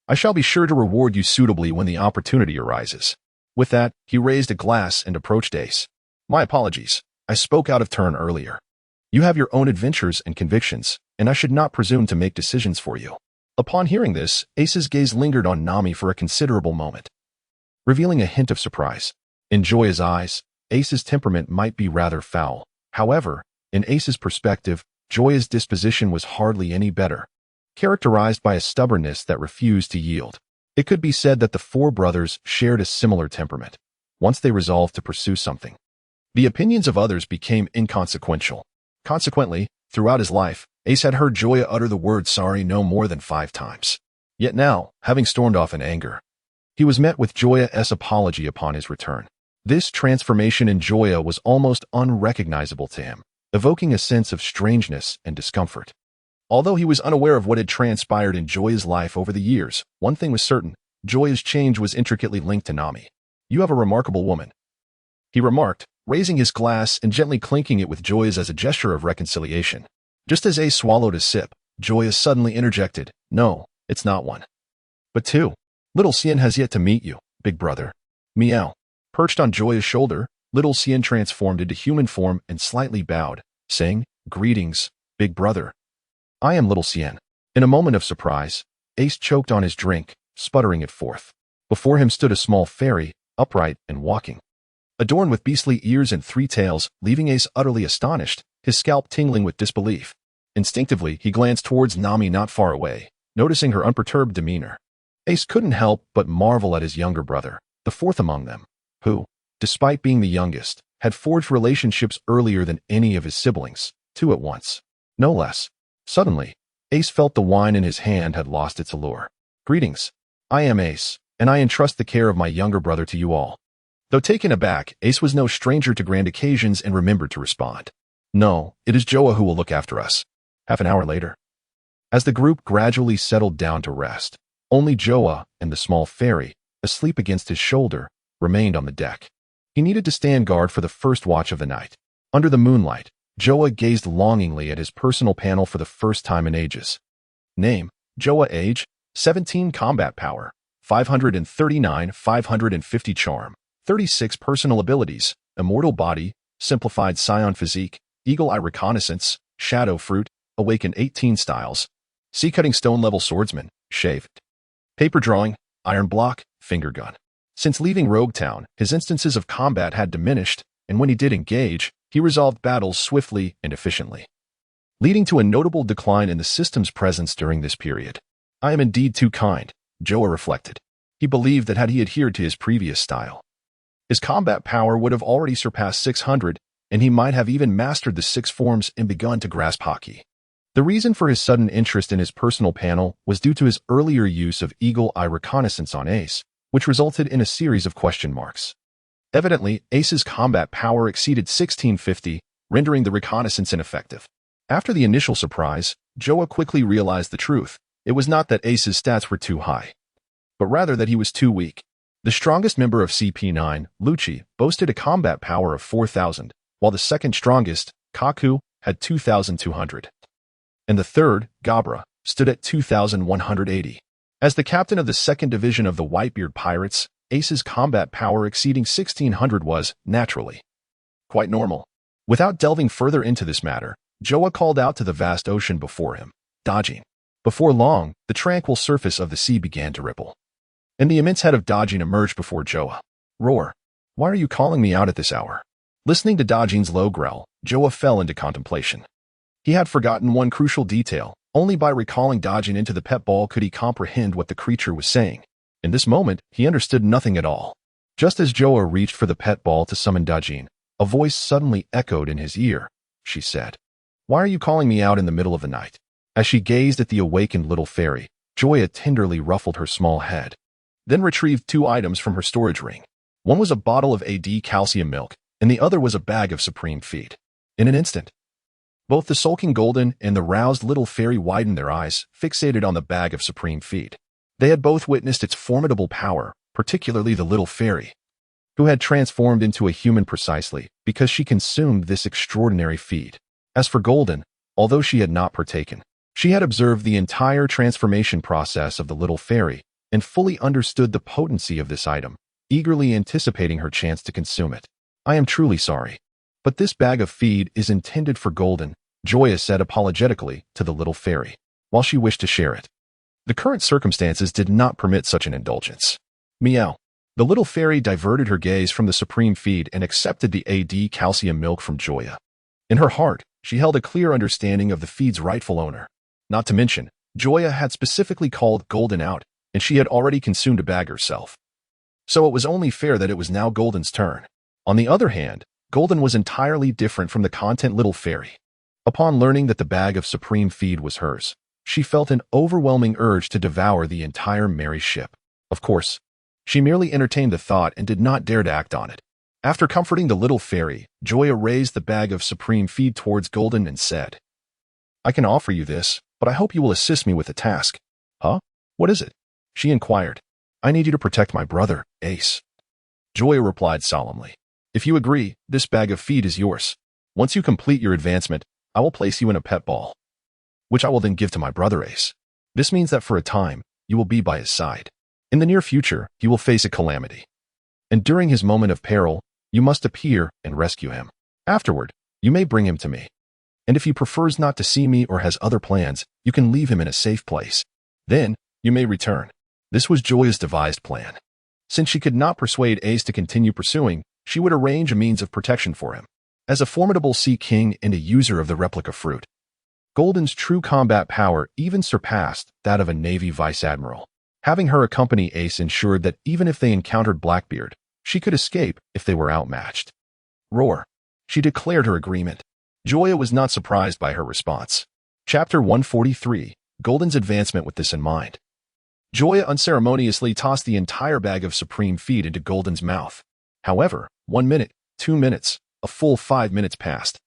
I shall be sure to reward you suitably when the opportunity arises. With that, he raised a glass and approached Ace. My apologies. I spoke out of turn earlier. You have your own adventures and convictions, and I should not presume to make decisions for you. Upon hearing this, Ace's gaze lingered on Nami for a considerable moment, revealing a hint of surprise. In Joya's eyes, Ace's temperament might be rather foul. However, in Ace's perspective, Joya's disposition was hardly any better, characterized by a stubbornness that refused to yield. It could be said that the four brothers shared a similar temperament. Once they resolved to pursue something, the opinions of others became inconsequential. Consequently, throughout his life, Ace had heard Joya utter the word sorry no more than 5 times. Yet now, having stormed off in anger, he was met with Joya's apology upon his return. This transformation in Joya was almost unrecognizable to him, evoking a sense of strangeness and discomfort. Although he was unaware of what had transpired in Joya's life over the years, one thing was certain: Joya's change was intricately linked to Nami. You have a remarkable woman, he remarked, raising his glass and gently clinking it with Joya's as a gesture of reconciliation. Just as Ace swallowed a sip, Joya suddenly interjected, No, it's not one, but 2. Little Sien has yet to meet you, big brother. Meow. Perched on Joya's shoulder, Little Sien transformed into human form and slightly bowed, saying, Greetings, big brother. I am Little Sien. In a moment of surprise, Ace choked on his drink, sputtering it forth. Before him stood a small fairy, upright and walking, adorned with beastly ears and 3 tails, leaving Ace utterly astonished, his scalp tingling with disbelief. Instinctively, he glanced towards Nami not far away, noticing her unperturbed demeanor. Ace couldn't help but marvel at his younger brother, the fourth among them, who, despite being the youngest, had forged relationships earlier than any of his siblings, 2 at once, no less. Suddenly, Ace felt the wine in his hand had lost its allure. Greetings. I am Ace, and I entrust the care of my younger brother to you all. Though taken aback, Ace was no stranger to grand occasions and remembered to respond. No, it is Joya who will look after us. Half an hour later, as the group gradually settled down to rest, only Joya and the small fairy, asleep against his shoulder, remained on the deck. He needed to stand guard for the first watch of the night. Under the moonlight, Joya gazed longingly at his personal panel for the first time in ages. Name, Joya. Age, 17. Combat power, 539. 550 charm, 36. Personal abilities, immortal body, simplified Saiyan physique, eagle eye reconnaissance, shadow fruit, awakened 18 styles, sea-cutting stone-level swordsman, shaved, paper drawing, iron block, finger gun. Since leaving Rogue Town, his instances of combat had diminished, and when he did engage, he resolved battles swiftly and efficiently, leading to a notable decline in the system's presence during this period. I am indeed too kind, Joya reflected. He believed that had he adhered to his previous style, his combat power would have already surpassed 600, and he might have even mastered the 6 forms and begun to grasp Haki. The reason for his sudden interest in his personal panel was due to his earlier use of eagle eye reconnaissance on Ace, which resulted in a series of question marks. Evidently, Ace's combat power exceeded 1650, rendering the reconnaissance ineffective. After the initial surprise, Joya quickly realized the truth. It was not that Ace's stats were too high, but rather that he was too weak. The strongest member of CP9, Lucci, boasted a combat power of 4,000, while the second strongest, Kaku, had 2,200. And the third, Gabra, stood at 2,180. As the captain of the 2nd Division of the Whitebeard Pirates, Ace's combat power exceeding 1,600 was, naturally, quite normal. Without delving further into this matter, Joya called out to the vast ocean before him, dodging. Before long, the tranquil surface of the sea began to ripple, and the immense head of Dodging emerged before Joya. Roar. Why are you calling me out at this hour? Listening to Dodging's low growl, Joya fell into contemplation. He had forgotten one crucial detail. Only by recalling Dodging into the pet ball could he comprehend what the creature was saying. In this moment, he understood nothing at all. Just as Joya reached for the pet ball to summon Dodging, a voice suddenly echoed in his ear. She said, "Why are you calling me out in the middle of the night?" As she gazed at the awakened little fairy, Joya tenderly ruffled her small head, then retrieved 2 items from her storage ring. One was a bottle of AD calcium milk, and the other was a bag of supreme feed. In an instant, both the sulking golden and the roused little fairy widened their eyes, fixated on the bag of supreme feed. They had both witnessed its formidable power, particularly the little fairy, who had transformed into a human precisely because she consumed this extraordinary feed. As for Golden, although she had not partaken, she had observed the entire transformation process of the little fairy and fully understood the potency of this item, eagerly anticipating her chance to consume it. "I am truly sorry, but this bag of feed is intended for Golden," Joya said apologetically to the little fairy, while she wished to share it. The current circumstances did not permit such an indulgence. Meow. The little fairy diverted her gaze from the supreme feed and accepted the AD calcium milk from Joya. In her heart, she held a clear understanding of the feed's rightful owner. Not to mention, Joya had specifically called Golden out, and she had already consumed a bag herself. So it was only fair that it was now Golden's turn. On the other hand, Golden was entirely different from the content little fairy. Upon learning that the bag of supreme feed was hers, she felt an overwhelming urge to devour the entire merry ship. Of course, she merely entertained the thought and did not dare to act on it. After comforting the little fairy, Joya raised the bag of supreme feed towards Golden and said, "I can offer you this, but I hope you will assist me with the task." "Huh? What is it?" she inquired. "I need you to protect my brother, Ace." Joya replied solemnly, "If you agree, this bag of feed is yours. Once you complete your advancement, I will place you in a pet ball, which I will then give to my brother Ace. This means that for a time, you will be by his side. In the near future, he will face a calamity, and during his moment of peril, you must appear and rescue him. Afterward, you may bring him to me. And if he prefers not to see me or has other plans, you can leave him in a safe place. Then, you may return." This was Joya's devised plan. Since she could not persuade Ace to continue pursuing, she would arrange a means of protection for him. As a formidable sea king and a user of the replica fruit, Golden's true combat power even surpassed that of a Navy vice admiral. Having her accompany Ace ensured that even if they encountered Blackbeard, she could escape if they were outmatched. Roar. She declared her agreement. Joya was not surprised by her response. Chapter 143, Golden's advancement. With this in mind, Joya unceremoniously tossed the entire bag of supreme feed into Golden's mouth. However, 1 minute, 2 minutes, a full 5 minutes passed,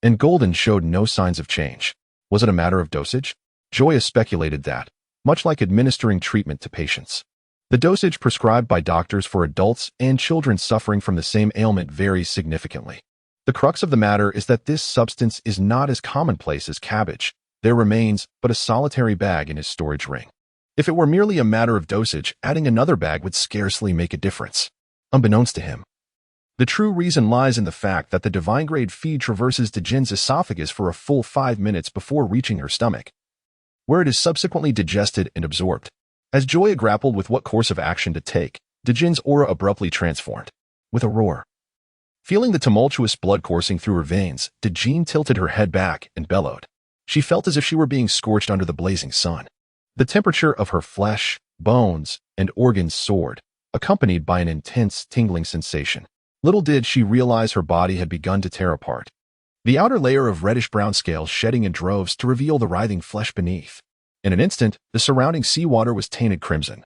and Golden showed no signs of change. Was it a matter of dosage? Joya speculated that, much like administering treatment to patients, the dosage prescribed by doctors for adults and children suffering from the same ailment varies significantly. The crux of the matter is that this substance is not as commonplace as cabbage. There remains but a solitary bag in his storage ring. If it were merely a matter of dosage, adding another bag would scarcely make a difference. Unbeknownst to him, the true reason lies in the fact that the divine-grade feed traverses Dejin's esophagus for a full 5 minutes before reaching her stomach, where it is subsequently digested and absorbed. As Joya grappled with what course of action to take, Dejin's aura abruptly transformed. With a roar, feeling the tumultuous blood coursing through her veins, Dejin tilted her head back and bellowed. She felt as if she were being scorched under the blazing sun. The temperature of her flesh, bones, and organs soared, accompanied by an intense tingling sensation. Little did she realize her body had begun to tear apart. the outer layer of reddish-brown scales shedding in droves to reveal the writhing flesh beneath. In an instant, the surrounding seawater was tainted crimson.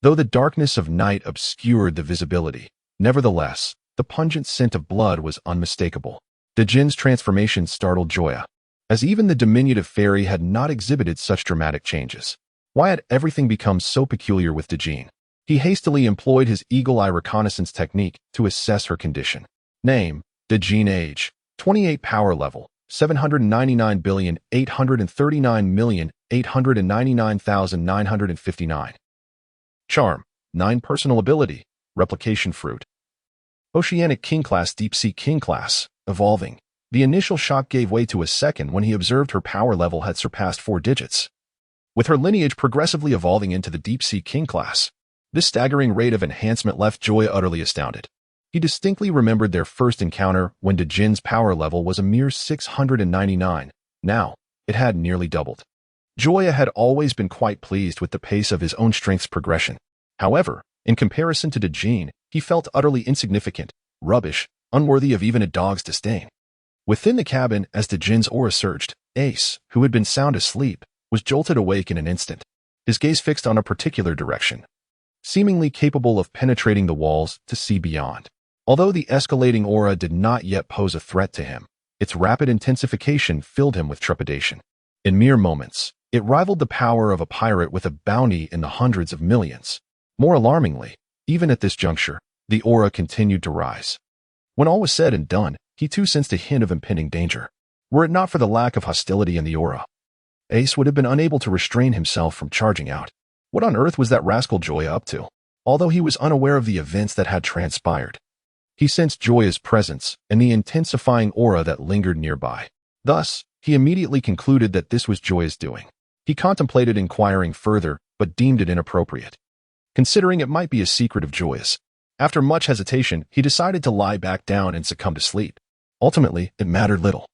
Though the darkness of night obscured the visibility, nevertheless, the pungent scent of blood was unmistakable. Dejin's transformation startled Joya, as even the diminutive fairy had not exhibited such dramatic changes. Why had everything become so peculiar with Dejin? He hastily employed his eagle-eye reconnaissance technique to assess her condition. Name: Dejin. Age: 28. Power level: 799,839,899,959. Charm: 9. Personal ability: Replication Fruit. Oceanic King Class, Deep Sea King Class, evolving. The initial shock gave way to a second when he observed her power level had surpassed 4 digits. With her lineage progressively evolving into the Deep Sea King Class, this staggering rate of enhancement left Joya utterly astounded. He distinctly remembered their first encounter when Dejin's power level was a mere 699. Now, it had nearly doubled. Joya had always been quite pleased with the pace of his own strength's progression. However, in comparison to Dejin, he felt utterly insignificant, rubbish, unworthy of even a dog's disdain. Within the cabin, as Dejin's aura surged, Ace, who had been sound asleep, was jolted awake in an instant, his gaze fixed on a particular direction, seemingly capable of penetrating the walls to see beyond. Although the escalating aura did not yet pose a threat to him, its rapid intensification filled him with trepidation. In mere moments, it rivaled the power of a pirate with a bounty in the hundreds of millions. More alarmingly, even at this juncture, the aura continued to rise. When all was said and done, he too sensed a hint of impending danger. Were it not for the lack of hostility in the aura, Ace would have been unable to restrain himself from charging out. What on earth was that rascal Joya up to? Although he was unaware of the events that had transpired, he sensed Joya's presence and the intensifying aura that lingered nearby. Thus, he immediately concluded that this was Joya's doing. He contemplated inquiring further, but deemed it inappropriate, considering it might be a secret of Joya's. After much hesitation, he decided to lie back down and succumb to sleep. Ultimately, it mattered little.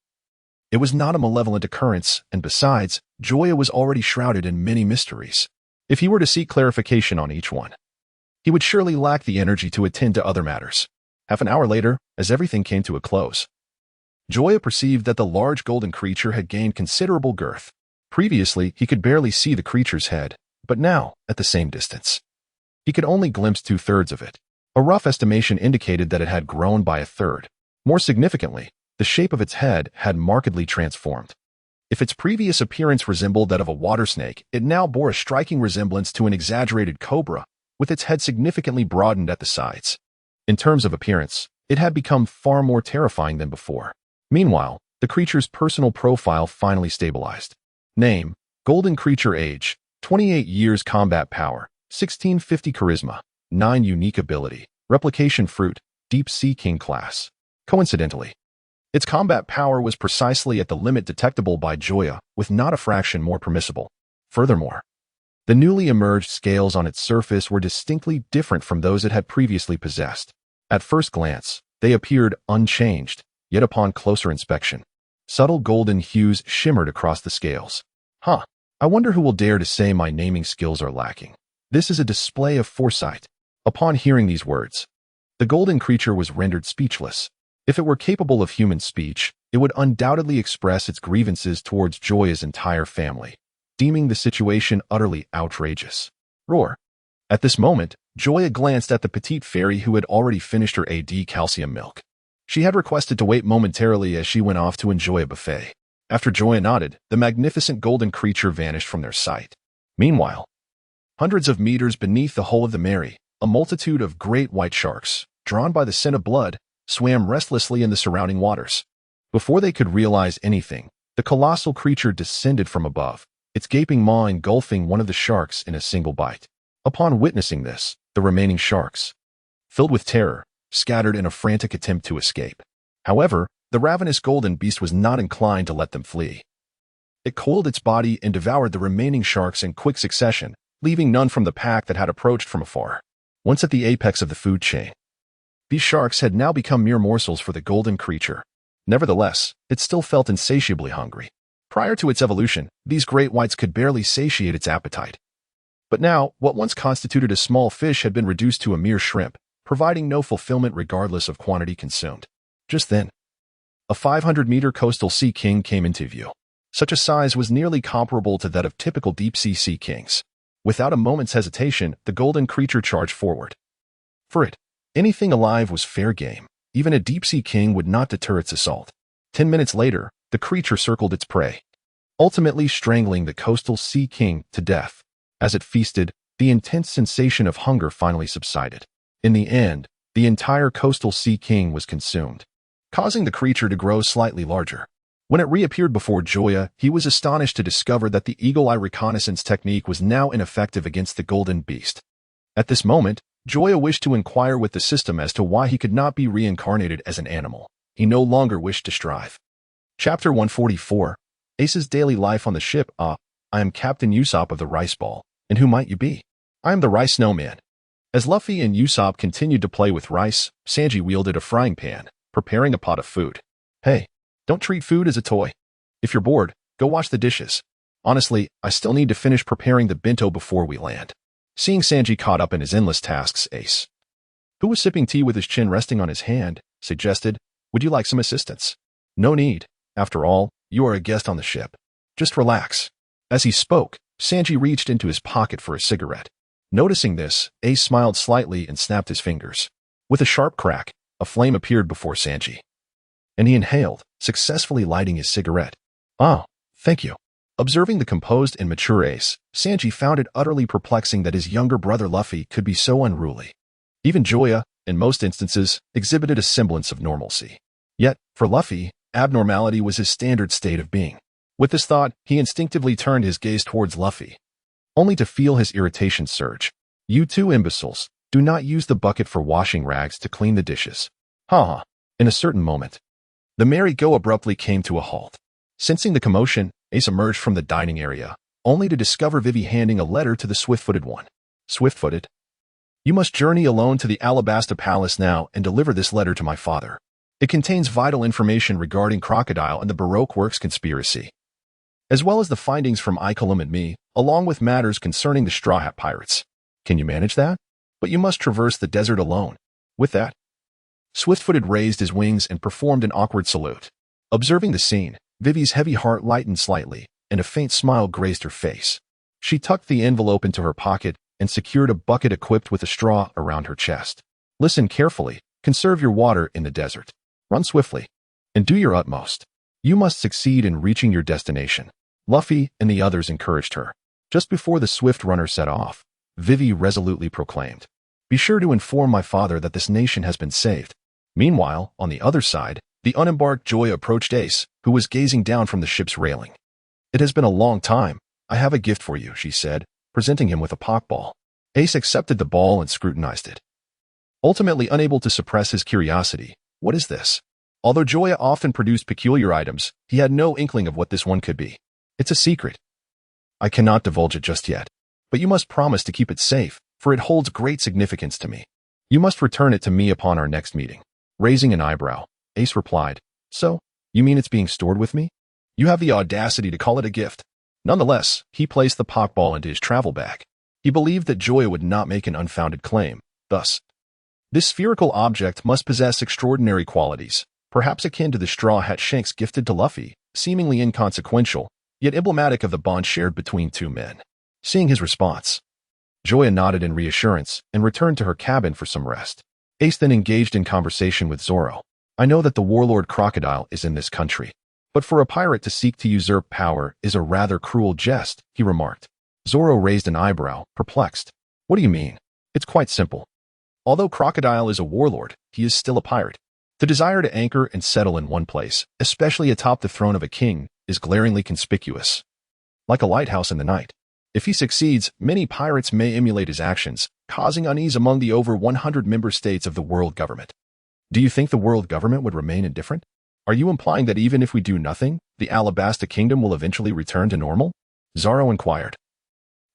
It was not a malevolent occurrence, and besides, Joya was already shrouded in many mysteries. If he were to seek clarification on each one, he would surely lack the energy to attend to other matters. Half an hour later, as everything came to a close, Joya perceived that the large golden creature had gained considerable girth. Previously, he could barely see the creature's head, but now, at the same distance, he could only glimpse 2/3 of it. A rough estimation indicated that it had grown by 1/3. More significantly, the shape of its head had markedly transformed. If its previous appearance resembled that of a water snake, it now bore a striking resemblance to an exaggerated cobra, with its head significantly broadened at the sides. In terms of appearance, it had become far more terrifying than before. Meanwhile, the creature's personal profile finally stabilized. Name: Golden Creature. Age: 28 years. Combat power: 1650. Charisma: 9. Unique ability: Replication Fruit, Deep Sea King Class. Coincidentally, its combat power was precisely at the limit detectable by Joya, with not a fraction more permissible. Furthermore, the newly emerged scales on its surface were distinctly different from those it had previously possessed. At first glance, they appeared unchanged, yet upon closer inspection, subtle golden hues shimmered across the scales. I wonder who will dare to say my naming skills are lacking. This is a display of foresight. Upon hearing these words, the golden creature was rendered speechless. If it were capable of human speech, it would undoubtedly express its grievances towards Joya's entire family, deeming the situation utterly outrageous. Roar. At this moment, Joya glanced at the petite fairy who had already finished her AD calcium milk. She had requested to wait momentarily as she went off to enjoy a buffet. After Joya nodded, the magnificent golden creature vanished from their sight. Meanwhile, hundreds of meters beneath the hull of the Mary, a multitude of great white sharks, drawn by the scent of blood, swam restlessly in the surrounding waters. Before they could realize anything, the colossal creature descended from above, its gaping maw engulfing one of the sharks in a single bite. Upon witnessing this, the remaining sharks, filled with terror, scattered in a frantic attempt to escape. However, the ravenous golden beast was not inclined to let them flee. It coiled its body and devoured the remaining sharks in quick succession, leaving none from the pack that had approached from afar. Once at the apex of the food chain, these sharks had now become mere morsels for the golden creature. Nevertheless, it still felt insatiably hungry. Prior to its evolution, these great whites could barely satiate its appetite. But now, what once constituted a small fish had been reduced to a mere shrimp, providing no fulfillment regardless of quantity consumed. Just then, a 500-meter coastal sea king came into view. Such a size was nearly comparable to that of typical deep-sea sea kings. Without a moment's hesitation, the golden creature charged forward. For it, anything alive was fair game. Even a deep-sea king would not deter its assault. 10 minutes later, the creature circled its prey, ultimately strangling the coastal sea king to death. As it feasted, the intense sensation of hunger finally subsided. In the end, the entire coastal sea king was consumed, causing the creature to grow slightly larger. When it reappeared before Joya, he was astonished to discover that the eagle-eye reconnaissance technique was now ineffective against the golden beast. At this moment, Joya wished to inquire with the system as to why he could not be reincarnated as an animal. He no longer wished to strive. Chapter 144, Ace's Daily Life on the Ship. I am Captain Usopp of the Rice Ball. And who might you be? I am the Rice Snowman. As Luffy and Usopp continued to play with rice, Sanji wielded a frying pan, preparing a pot of food. Hey, don't treat food as a toy. If you're bored, go wash the dishes. Honestly, I still need to finish preparing the bento before we land. Seeing Sanji caught up in his endless tasks, Ace, who was sipping tea with his chin resting on his hand, suggested, "Would you like some assistance?" "No need. After all, you are a guest on the ship. Just relax." As he spoke, Sanji reached into his pocket for a cigarette. Noticing this, Ace smiled slightly and snapped his fingers. With a sharp crack, a flame appeared before Sanji, and he inhaled, successfully lighting his cigarette. "Oh, thank you." Observing the composed and mature Ace, Sanji found it utterly perplexing that his younger brother Luffy could be so unruly. Even Joya, in most instances, exhibited a semblance of normalcy. Yet, for Luffy, abnormality was his standard state of being. With this thought, he instinctively turned his gaze towards Luffy, only to feel his irritation surge. "You two imbeciles, do not use the bucket for washing rags to clean the dishes." Ha! In a certain moment, the merry-go abruptly came to a halt. Sensing the commotion, Ace emerged from the dining area, only to discover Vivi handing a letter to the swift-footed one. "Swift-footed? You must journey alone to the Alabasta Palace now and deliver this letter to my father. It contains vital information regarding Crocodile and the Baroque Works conspiracy, as well as the findings from Icolum and me, along with matters concerning the Straw Hat Pirates. Can you manage that? But you must traverse the desert alone." With that, Swift-footed raised his wings and performed an awkward salute. Observing the scene, Vivi's heavy heart lightened slightly, and a faint smile graced her face. She tucked the envelope into her pocket and secured a bucket equipped with a straw around her chest. "Listen carefully, conserve your water in the desert. Run swiftly, and do your utmost. You must succeed in reaching your destination." Luffy and the others encouraged her. Just before the swift runner set off, Vivi resolutely proclaimed, "Be sure to inform my father that this nation has been saved." Meanwhile, on the other side, the unembarked Joya approached Ace, who was gazing down from the ship's railing. "It has been a long time. I have a gift for you," she said, presenting him with a pokeball. Ace accepted the ball and scrutinized it, ultimately unable to suppress his curiosity. "What is this?" Although Joya often produced peculiar items, he had no inkling of what this one could be. "It's a secret. I cannot divulge it just yet, but you must promise to keep it safe, for it holds great significance to me. You must return it to me upon our next meeting." Raising an eyebrow, Ace replied, "So, you mean it's being stored with me? You have the audacity to call it a gift." Nonetheless, he placed the pokeball into his travel bag. He believed that Joya would not make an unfounded claim. Thus, this spherical object must possess extraordinary qualities, perhaps akin to the straw hat Shanks gifted to Luffy, seemingly inconsequential, yet emblematic of the bond shared between two men. Seeing his response, Joya nodded in reassurance and returned to her cabin for some rest. Ace then engaged in conversation with Zoro. "I know that the warlord Crocodile is in this country, but for a pirate to seek to usurp power is a rather cruel jest," he remarked. Zoro raised an eyebrow, perplexed. "What do you mean?" "It's quite simple. Although Crocodile is a warlord, he is still a pirate. The desire to anchor and settle in one place, especially atop the throne of a king, is glaringly conspicuous, like a lighthouse in the night. If he succeeds, many pirates may emulate his actions, causing unease among the over 100 member states of the world government." "Do you think the world government would remain indifferent? Are you implying that even if we do nothing, the Alabasta kingdom will eventually return to normal?" Zoro inquired,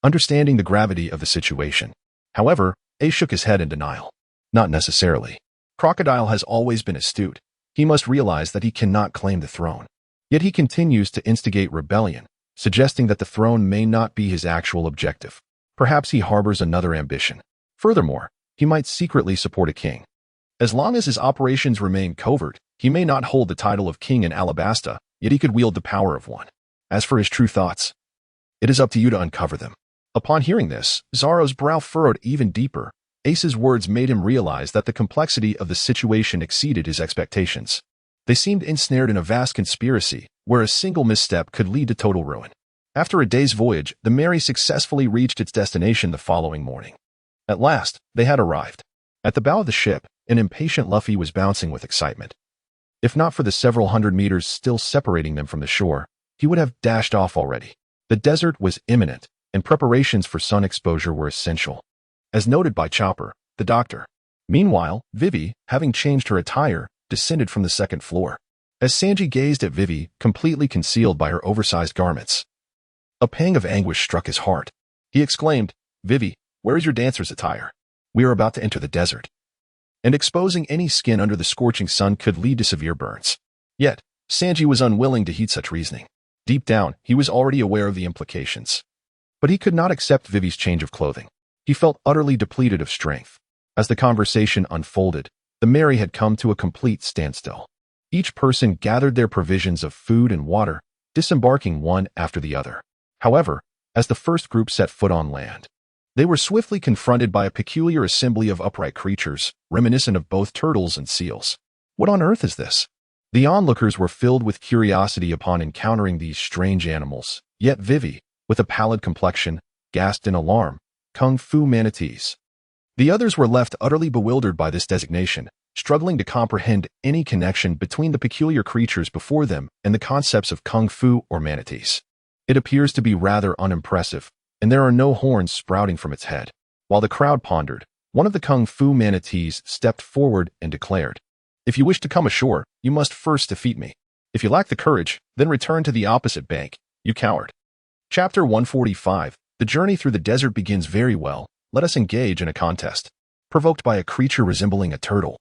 understanding the gravity of the situation. However, Ace shook his head in denial. "Not necessarily. Crocodile has always been astute. He must realize that he cannot claim the throne. Yet he continues to instigate rebellion, suggesting that the throne may not be his actual objective. Perhaps he harbors another ambition. Furthermore, he might secretly support a king. As long as his operations remain covert, He may not hold the title of king in Alabasta, yet he could wield the power of one. As for his true thoughts, it is up to you to uncover them. Upon hearing this, Zoro's brow furrowed even deeper. Ace's words made him realize that the complexity of the situation exceeded his expectations. They seemed ensnared in a vast conspiracy, where a single misstep could lead to total ruin. After a day's voyage, the Mary successfully reached its destination the following morning. At last, they had arrived. At the bow of the ship, an impatient Luffy was bouncing with excitement. If not for the several hundred meters still separating them from the shore, he would have dashed off already. The desert was imminent, and preparations for sun exposure were essential, as noted by Chopper, the doctor. Meanwhile, Vivi, having changed her attire, descended from the second floor. As Sanji gazed at Vivi, completely concealed by her oversized garments, a pang of anguish struck his heart. He exclaimed, "Vivi, where is your dancer's attire? We are about to enter the desert, and exposing any skin under the scorching sun could lead to severe burns." Yet, Sanji was unwilling to heed such reasoning. Deep down, he was already aware of the implications. But he could not accept Vivi's change of clothing. He felt utterly depleted of strength. As the conversation unfolded, the Mary had come to a complete standstill. Each person gathered their provisions of food and water, disembarking one after the other. However, as the first group set foot on land, they were swiftly confronted by a peculiar assembly of upright creatures, reminiscent of both turtles and seals. What on earth is this? The onlookers were filled with curiosity upon encountering these strange animals, yet Vivi, with a pallid complexion, gasped in alarm, "Kung Fu manatees." The others were left utterly bewildered by this designation, struggling to comprehend any connection between the peculiar creatures before them and the concepts of Kung Fu or manatees. It appears to be rather unimpressive, and there are no horns sprouting from its head. While the crowd pondered, one of the Kung Fu manatees stepped forward and declared, "If you wish to come ashore, you must first defeat me. If you lack the courage, then return to the opposite bank, you coward." Chapter 145. The journey through the desert begins very well. Let us engage in a contest. Provoked by a creature resembling a turtle,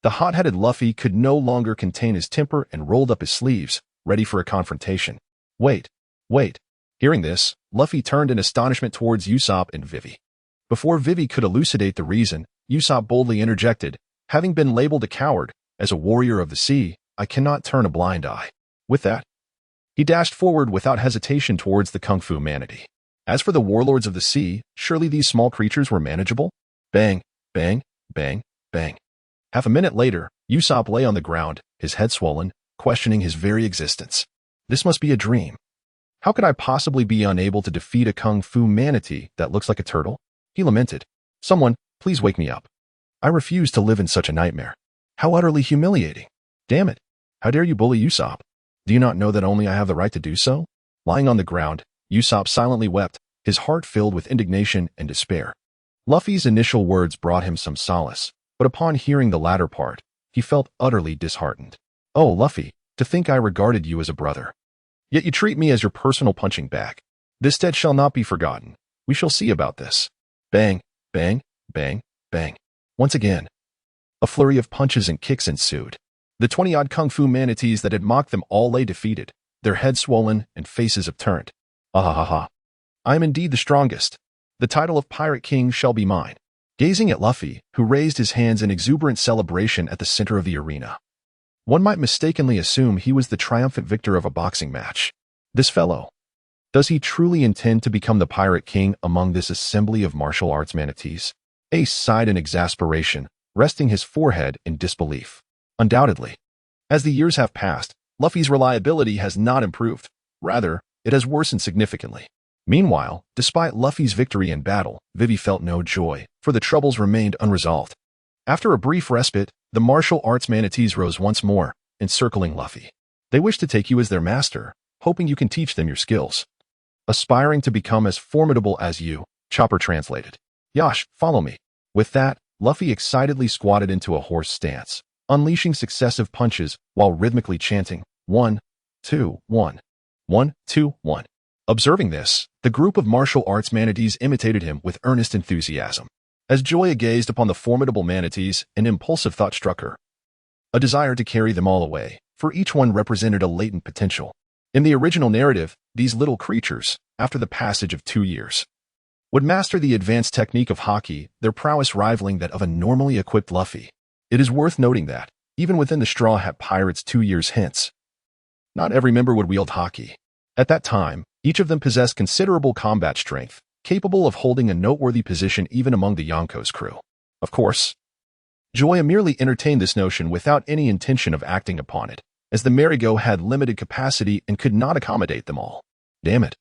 the hot-headed Luffy could no longer contain his temper and rolled up his sleeves, ready for a confrontation. Wait. Hearing this, Luffy turned in astonishment towards Usopp and Vivi. Before Vivi could elucidate the reason, Usopp boldly interjected, "Having been labeled a coward, as a warrior of the sea, I cannot turn a blind eye." With that, he dashed forward without hesitation towards the Kung Fu manatee. As for the warlords of the sea, surely these small creatures were manageable? Bang, bang, bang, bang. Half a minute later, Usopp lay on the ground, his head swollen, questioning his very existence. This must be a dream. How could I possibly be unable to defeat a Kung Fu manatee that looks like a turtle? He lamented. "Someone, please wake me up. I refuse to live in such a nightmare. How utterly humiliating. Damn it. How dare you bully Usopp? Do you not know that only I have the right to do so?" Lying on the ground, Usopp silently wept, his heart filled with indignation and despair. Luffy's initial words brought him some solace, but upon hearing the latter part, he felt utterly disheartened. "Oh, Luffy, to think I regarded you as a brother. Yet you treat me as your personal punching bag. This debt shall not be forgotten. We shall see about this." Bang, bang, bang, bang. Once again, a flurry of punches and kicks ensued. The 20-odd Kung Fu manatees that had mocked them all lay defeated, their heads swollen and faces upturned. "Ah-ha-ha-ha. I am indeed the strongest. The title of Pirate King shall be mine." Gazing at Luffy, who raised his hands in exuberant celebration at the center of the arena, one might mistakenly assume he was the triumphant victor of a boxing match. This fellow, does he truly intend to become the Pirate King among this assembly of martial arts manatees? Ace sighed in exasperation, resting his forehead in disbelief. Undoubtedly, as the years have passed, Luffy's reliability has not improved. Rather, it has worsened significantly. Meanwhile, despite Luffy's victory in battle, Vivi felt no joy, for the troubles remained unresolved. After a brief respite, the martial arts manatees rose once more, encircling Luffy. They wish to take you as their master, hoping you can teach them your skills. Aspiring to become as formidable as you, Chopper translated. "Yash, follow me." With that, Luffy excitedly squatted into a horse stance, unleashing successive punches while rhythmically chanting, 1, 2, 1, 1, 2, 1. Observing this, the group of martial arts manatees imitated him with earnest enthusiasm. As Joya gazed upon the formidable manatees, an impulsive thought struck her. A desire to carry them all away, for each one represented a latent potential. In the original narrative, these little creatures, after the passage of 2 years, would master the advanced technique of haki, their prowess rivaling that of a normally equipped Luffy. It is worth noting that, even within the Straw Hat Pirates 2 years hence. Not every member would wield haki. At that time, each of them possessed considerable combat strength, capable of holding a noteworthy position even among the Yonko's crew. Of course, Joya merely entertained this notion without any intention of acting upon it, as the merry-go had limited capacity and could not accommodate them all. Damn it.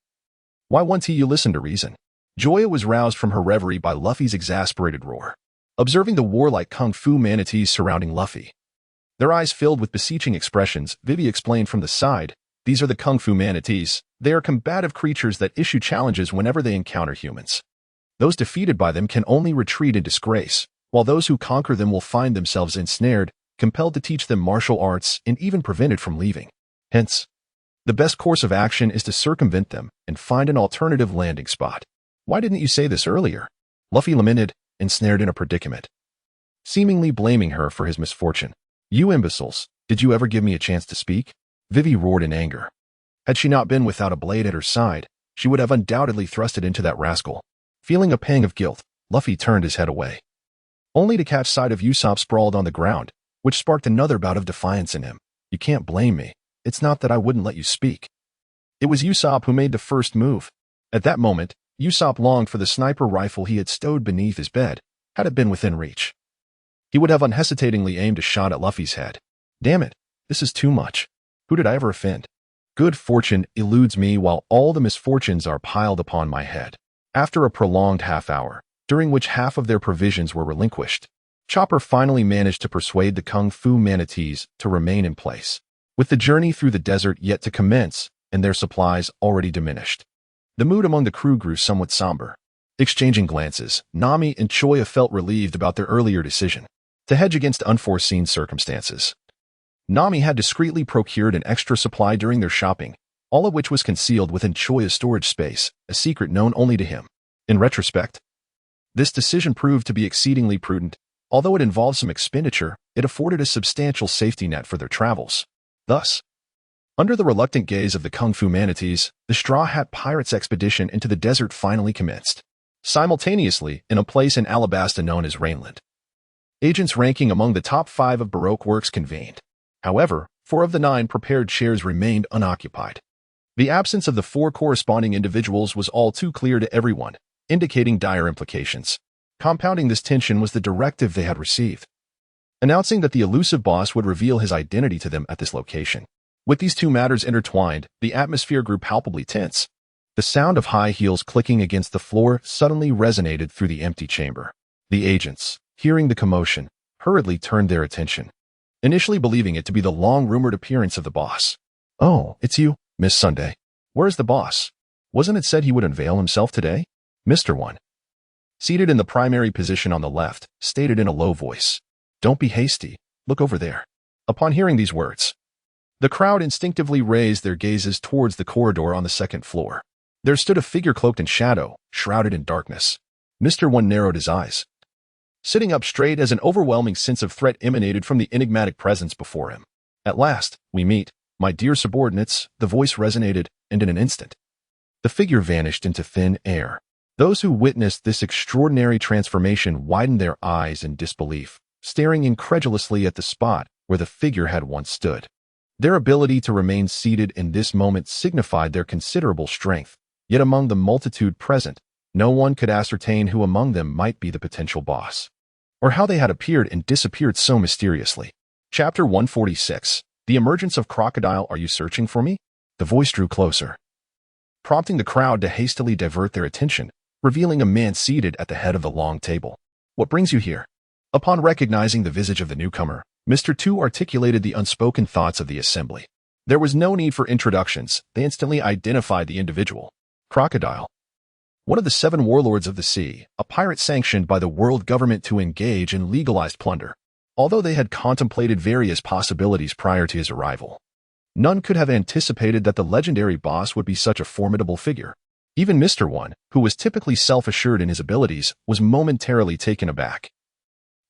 Why won't you listen to reason? Joya was roused from her reverie by Luffy's exasperated roar. Observing the warlike kung fu manatees surrounding Luffy, their eyes filled with beseeching expressions, Vivi explained from the side, "These are the kung fu manatees. They are combative creatures that issue challenges whenever they encounter humans. Those defeated by them can only retreat in disgrace, while those who conquer them will find themselves ensnared, compelled to teach them martial arts, and even prevented from leaving. Hence, the best course of action is to circumvent them and find an alternative landing spot." "Why didn't you say this earlier?" Luffy lamented, ensnared in a predicament, seemingly blaming her for his misfortune. "You imbeciles, did you ever give me a chance to speak?" Vivi roared in anger. Had she not been without a blade at her side, she would have undoubtedly thrust it into that rascal. Feeling a pang of guilt, Luffy turned his head away, only to catch sight of Usopp sprawled on the ground, which sparked another bout of defiance in him. "You can't blame me. It's not that I wouldn't let you speak." It was Usopp who made the first move. At that moment, Usopp longed for the sniper rifle he had stowed beneath his bed, had it been within reach. He would have unhesitatingly aimed a shot at Luffy's head. Damn it, this is too much. Who did I ever offend? Good fortune eludes me while all the misfortunes are piled upon my head. After a prolonged half-hour, during which half of their provisions were relinquished, Chopper finally managed to persuade the kung fu manatees to remain in place, with the journey through the desert yet to commence and their supplies already diminished. The mood among the crew grew somewhat somber. Exchanging glances, Nami and Joya felt relieved about their earlier decision to hedge against unforeseen circumstances. Nami had discreetly procured an extra supply during their shopping, all of which was concealed within Joya's storage space, a secret known only to him. In retrospect, this decision proved to be exceedingly prudent. Although it involved some expenditure, it afforded a substantial safety net for their travels. Thus, under the reluctant gaze of the Kung Fu manatees, the Straw Hat Pirates expedition into the desert finally commenced. Simultaneously, in a place in Alabasta known as Rainland, agents ranking among the top 5 of Baroque works convened. However, 4 of the 9 prepared chairs remained unoccupied. The absence of the 4 corresponding individuals was all too clear to everyone, indicating dire implications. Compounding this tension was the directive they had received, announcing that the elusive boss would reveal his identity to them at this location. With these two matters intertwined, the atmosphere grew palpably tense. The sound of high heels clicking against the floor suddenly resonated through the empty chamber. The agents, hearing the commotion, hurriedly turned their attention, initially believing it to be the long-rumored appearance of the boss. "Oh, it's you, Miss Sunday. Where's the boss? Wasn't it said he would unveil himself today?" Mr. One, seated in the primary position on the left, stated in a low voice. "Don't be hasty. Look over there." Upon hearing these words, the crowd instinctively raised their gazes towards the corridor on the second floor. There stood a figure cloaked in shadow, shrouded in darkness. Mr. One narrowed his eyes, sitting up straight as an overwhelming sense of threat emanated from the enigmatic presence before him. "At last, we meet, my dear subordinates," the voice resonated, and in an instant, the figure vanished into thin air. Those who witnessed this extraordinary transformation widened their eyes in disbelief, staring incredulously at the spot where the figure had once stood. Their ability to remain seated in this moment signified their considerable strength, yet among the multitude present, no one could ascertain who among them might be the potential boss, or how they had appeared and disappeared so mysteriously. Chapter 146. The Emergence of Crocodile. "Are you searching for me?" The voice drew closer, prompting the crowd to hastily divert their attention, revealing a man seated at the head of the long table. "What brings you here?" Upon recognizing the visage of the newcomer, Mr. Two articulated the unspoken thoughts of the assembly. There was no need for introductions. They instantly identified the individual. Crocodile, one of the 7 warlords of the sea, a pirate sanctioned by the world government to engage in legalized plunder. Although they had contemplated various possibilities prior to his arrival, none could have anticipated that the legendary boss would be such a formidable figure. Even Mr. One, who was typically self-assured in his abilities, was momentarily taken aback,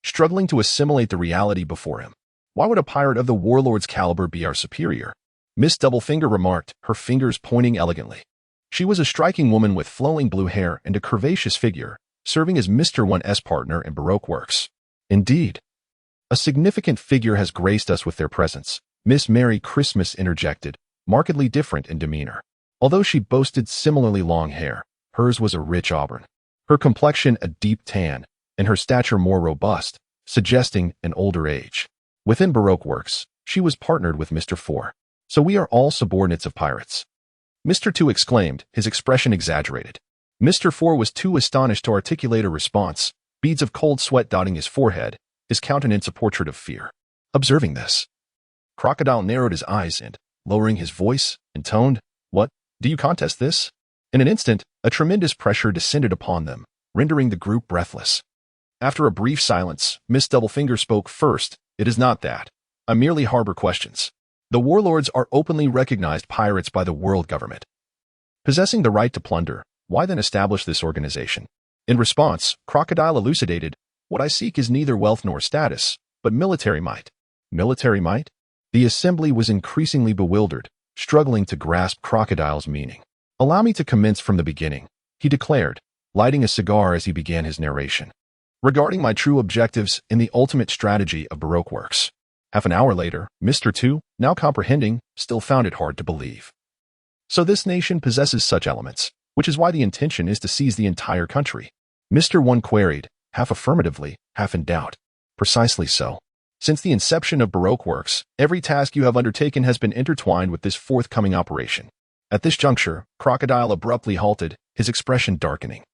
struggling to assimilate the reality before him. "Why would a pirate of the warlord's caliber be our superior?" Miss Doublefinger remarked, her fingers pointing elegantly. She was a striking woman with flowing blue hair and a curvaceous figure, serving as Mr. One's partner in Baroque works. "Indeed. A significant figure has graced us with their presence, Miss Merry Christmas interjected, markedly different in demeanor. Although she boasted similarly long hair, hers was a rich auburn. Her complexion a deep tan, and her stature more robust, suggesting an older age. Within Baroque works, she was partnered with Mr. 4. So we are all subordinates of pirates. Mr. 2 exclaimed, his expression exaggerated. Mr. 4 was too astonished to articulate a response, beads of cold sweat dotting his forehead, his countenance a portrait of fear. Observing this, Crocodile narrowed his eyes and, lowering his voice, intoned, "What, do you contest this?" In an instant, a tremendous pressure descended upon them, rendering the group breathless. After a brief silence, Miss Doublefinger spoke first. "It is not that. I merely harbor questions. The warlords are openly recognized pirates by the world government. Possessing the right to plunder, why then establish this organization?" In response, Crocodile elucidated, "What I seek is neither wealth nor status, but military might." Military might? The assembly was increasingly bewildered, struggling to grasp Crocodile's meaning. "Allow me to commence from the beginning," he declared, lighting a cigar as he began his narration. "Regarding my true objectives in the ultimate strategy of Baroque works." Half an hour later, Mr. 2, now comprehending, still found it hard to believe. "So this nation possesses such elements, which is why the intention is to seize the entire country?" Mr. 1 queried, half affirmatively, half in doubt. "Precisely so. Since the inception of Baroque works, every task you have undertaken has been intertwined with this forthcoming operation." At this juncture, Crocodile abruptly halted, his expression darkening.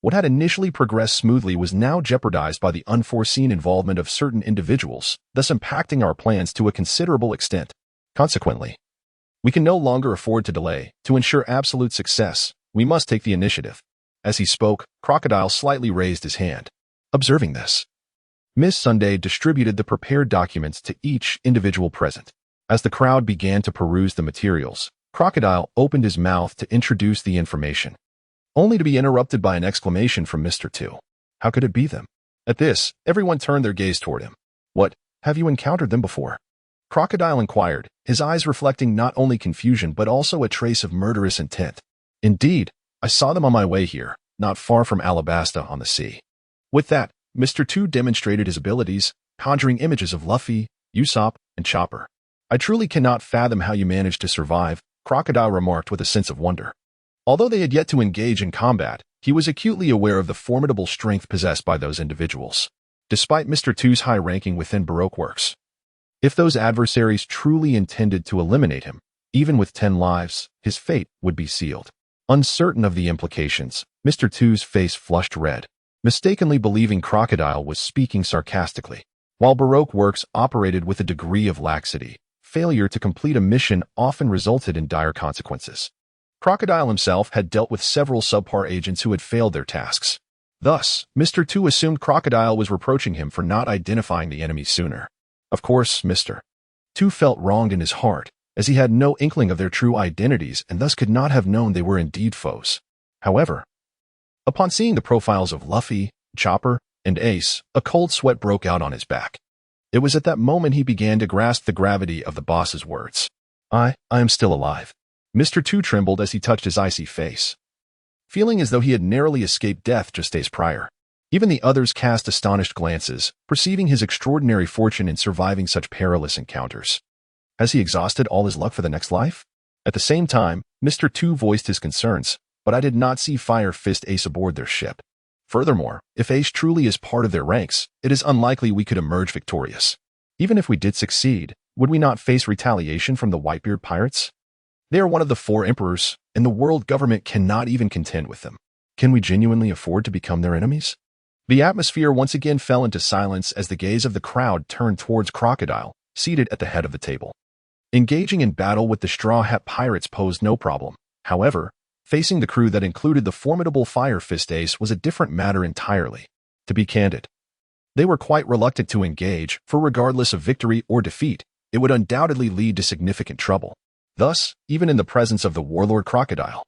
What had initially progressed smoothly was now jeopardized by the unforeseen involvement of certain individuals, thus impacting our plans to a considerable extent. Consequently, we can no longer afford to delay. To ensure absolute success, we must take the initiative. As he spoke, Crocodile slightly raised his hand. Observing this, Miss Sunday distributed the prepared documents to each individual present. As the crowd began to peruse the materials, Crocodile opened his mouth to introduce the information, only to be interrupted by an exclamation from Mr. 2. How could it be them? At this, everyone turned their gaze toward him. "What, have you encountered them before?" Crocodile inquired, his eyes reflecting not only confusion but also a trace of murderous intent. "Indeed, I saw them on my way here, not far from Alabasta on the sea." With that, Mr. 2 demonstrated his abilities, conjuring images of Luffy, Usopp, and Chopper. "I truly cannot fathom how you managed to survive," Crocodile remarked with a sense of wonder. Although they had yet to engage in combat, he was acutely aware of the formidable strength possessed by those individuals. Despite Mr. 2's high ranking within Baroque works, if those adversaries truly intended to eliminate him, even with 10 lives, his fate would be sealed. Uncertain of the implications, Mr. 2's face flushed red, mistakenly believing Crocodile was speaking sarcastically. While Baroque works operated with a degree of laxity, failure to complete a mission often resulted in dire consequences. Crocodile himself had dealt with several subpar agents who had failed their tasks. Thus, Mr. 2 assumed Crocodile was reproaching him for not identifying the enemy sooner. Of course, Mr. 2 felt wronged in his heart, as he had no inkling of their true identities and thus could not have known they were indeed foes. However, upon seeing the profiles of Luffy, Chopper, and Ace, a cold sweat broke out on his back. It was at that moment he began to grasp the gravity of the boss's words. I am still alive." Mr. 2 trembled as he touched his icy face, feeling as though he had narrowly escaped death just days prior. Even the others cast astonished glances, perceiving his extraordinary fortune in surviving such perilous encounters. Has he exhausted all his luck for the next life? At the same time, Mr. 2 voiced his concerns, but I did not see Fire Fist Ace aboard their ship. Furthermore, if Ace truly is part of their ranks, it is unlikely we could emerge victorious. Even if we did succeed, would we not face retaliation from the Whitebeard pirates? They are one of the 4 emperors, and the world government cannot even contend with them. Can we genuinely afford to become their enemies? The atmosphere once again fell into silence as the gaze of the crowd turned towards Crocodile, seated at the head of the table. Engaging in battle with the Straw Hat pirates posed no problem. However, facing the crew that included the formidable Fire Fist Ace was a different matter entirely. To be candid, they were quite reluctant to engage, for regardless of victory or defeat, it would undoubtedly lead to significant trouble. Thus, even in the presence of the warlord Crocodile,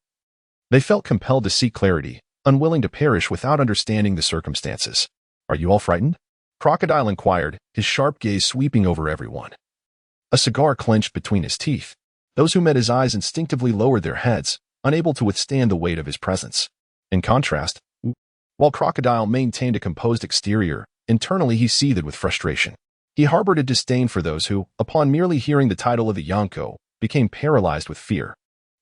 they felt compelled to seek clarity, unwilling to perish without understanding the circumstances. "Are you all frightened?" Crocodile inquired, his sharp gaze sweeping over everyone. A cigar clenched between his teeth. Those who met his eyes instinctively lowered their heads, unable to withstand the weight of his presence. In contrast, while Crocodile maintained a composed exterior, internally he seethed with frustration. He harbored a disdain for those who, upon merely hearing the title of the Yonko, became paralyzed with fear.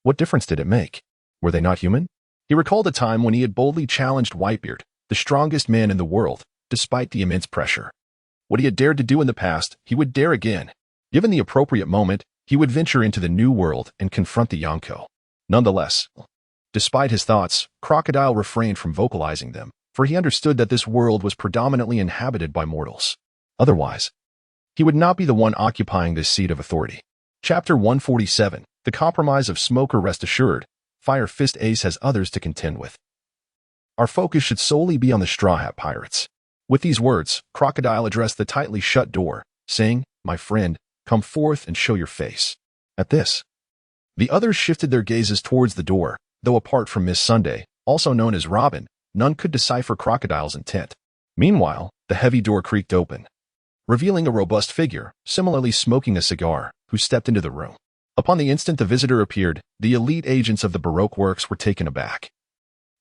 What difference did it make? Were they not human? He recalled a time when he had boldly challenged Whitebeard, the strongest man in the world, despite the immense pressure. What he had dared to do in the past, he would dare again. Given the appropriate moment, he would venture into the new world and confront the Yonko. Nonetheless, despite his thoughts, Crocodile refrained from vocalizing them, for he understood that this world was predominantly inhabited by mortals. Otherwise, he would not be the one occupying this seat of authority. Chapter 147, The Compromise of Smoker. Rest assured, Fire Fist Ace has others to contend with. Our focus should solely be on the Straw Hat Pirates. With these words, Crocodile addressed the tightly shut door, saying, "My friend, come forth and show your face." At this, the others shifted their gazes towards the door, though apart from Miss Sunday, also known as Robin, none could decipher Crocodile's intent. Meanwhile, the heavy door creaked open, revealing a robust figure, similarly smoking a cigar, who stepped into the room. Upon the instant the visitor appeared, the elite agents of the Baroque works were taken aback,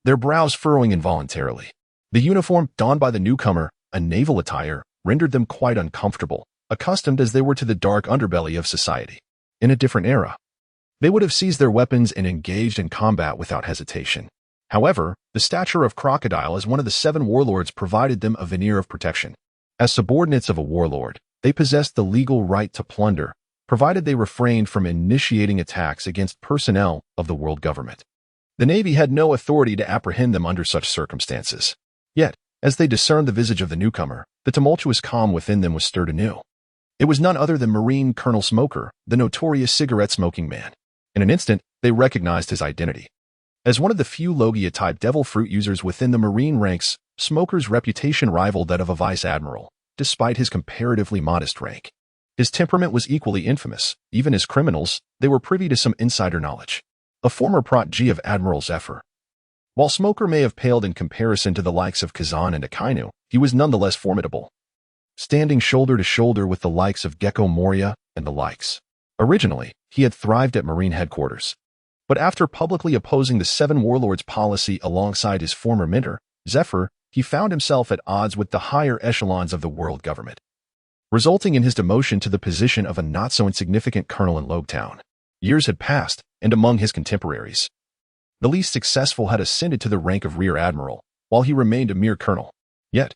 their brows furrowing involuntarily. The uniform donned by the newcomer, a naval attire, rendered them quite uncomfortable, accustomed as they were to the dark underbelly of society. In a different era, they would have seized their weapons and engaged in combat without hesitation. However, the stature of Crocodile as one of the 7 warlords provided them a veneer of protection. As subordinates of a warlord, they possessed the legal right to plunder, provided they refrained from initiating attacks against personnel of the world government. The Navy had no authority to apprehend them under such circumstances. Yet, as they discerned the visage of the newcomer, the tumultuous calm within them was stirred anew. It was none other than Marine Colonel Smoker, the notorious cigarette-smoking man. In an instant, they recognized his identity. As one of the few Logia-type devil fruit users within the Marine ranks, Smoker's reputation rivaled that of a vice admiral, despite his comparatively modest rank. His temperament was equally infamous. Even as criminals, they were privy to some insider knowledge. A former protege of Admiral Zephyr. While Smoker may have paled in comparison to the likes of Kazan and Akainu, he was nonetheless formidable, standing shoulder to shoulder with the likes of Gecko Moria and the likes. Originally, he had thrived at Marine headquarters. But after publicly opposing the 7 warlords' policy alongside his former mentor, Zephyr, he found himself at odds with the higher echelons of the world government, resulting in his demotion to the position of a not-so-insignificant colonel in Logtown. Years had passed, and among his contemporaries, the least successful had ascended to the rank of rear admiral, while he remained a mere colonel. Yet,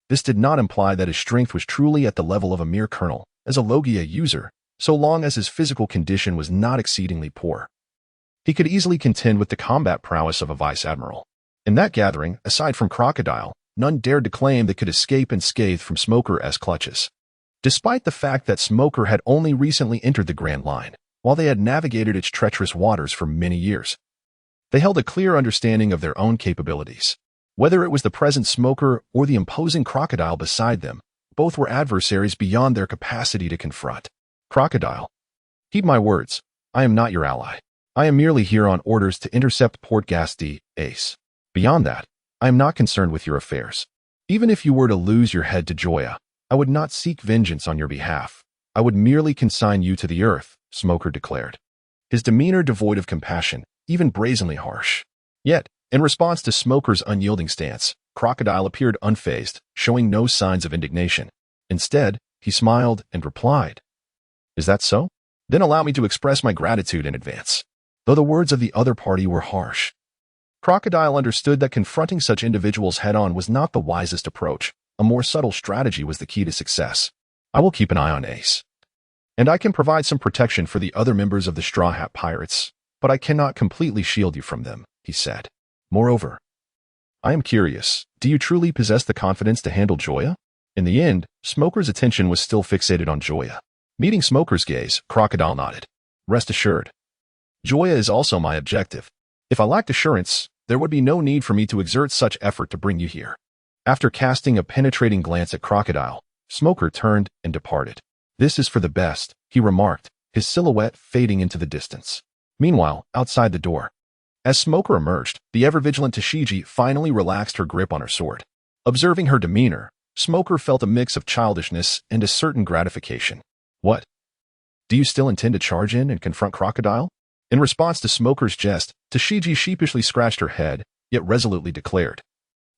this did not imply that his strength was truly at the level of a mere colonel, as a Logia user, so long as his physical condition was not exceedingly poor. He could easily contend with the combat prowess of a vice admiral. In that gathering, aside from Crocodile, none dared to claim they could escape unscathed from Smoker's clutches. Despite the fact that Smoker had only recently entered the Grand Line, while they had navigated its treacherous waters for many years, they held a clear understanding of their own capabilities. Whether it was the present Smoker or the imposing Crocodile beside them, both were adversaries beyond their capacity to confront. Crocodile, heed my words. I am not your ally. I am merely here on orders to intercept Port Gasti, Ace. Beyond that, I am not concerned with your affairs. Even if you were to lose your head to Joya, I would not seek vengeance on your behalf. I would merely consign you to the earth, Smoker declared, his demeanor devoid of compassion, even brazenly harsh. Yet, in response to Smoker's unyielding stance, Crocodile appeared unfazed, showing no signs of indignation. Instead, he smiled and replied, "Is that so? Then allow me to express my gratitude in advance." Though the words of the other party were harsh, Crocodile understood that confronting such individuals head-on was not the wisest approach. A more subtle strategy was the key to success. I will keep an eye on Ace, and I can provide some protection for the other members of the Straw Hat Pirates, but I cannot completely shield you from them, he said. Moreover, I am curious, do you truly possess the confidence to handle Joya? In the end, Smoker's attention was still fixated on Joya. Meeting Smoker's gaze, Crocodile nodded. Rest assured, Joya is also my objective. If I lacked assurance, there would be no need for me to exert such effort to bring you here. After casting a penetrating glance at Crocodile, Smoker turned and departed. This is for the best, he remarked, his silhouette fading into the distance. Meanwhile, outside the door, as Smoker emerged, the ever-vigilant Tashigi finally relaxed her grip on her sword. Observing her demeanor, Smoker felt a mix of childishness and a certain gratification. What? Do you still intend to charge in and confront Crocodile? In response to Smoker's jest, Tashigi sheepishly scratched her head, yet resolutely declared,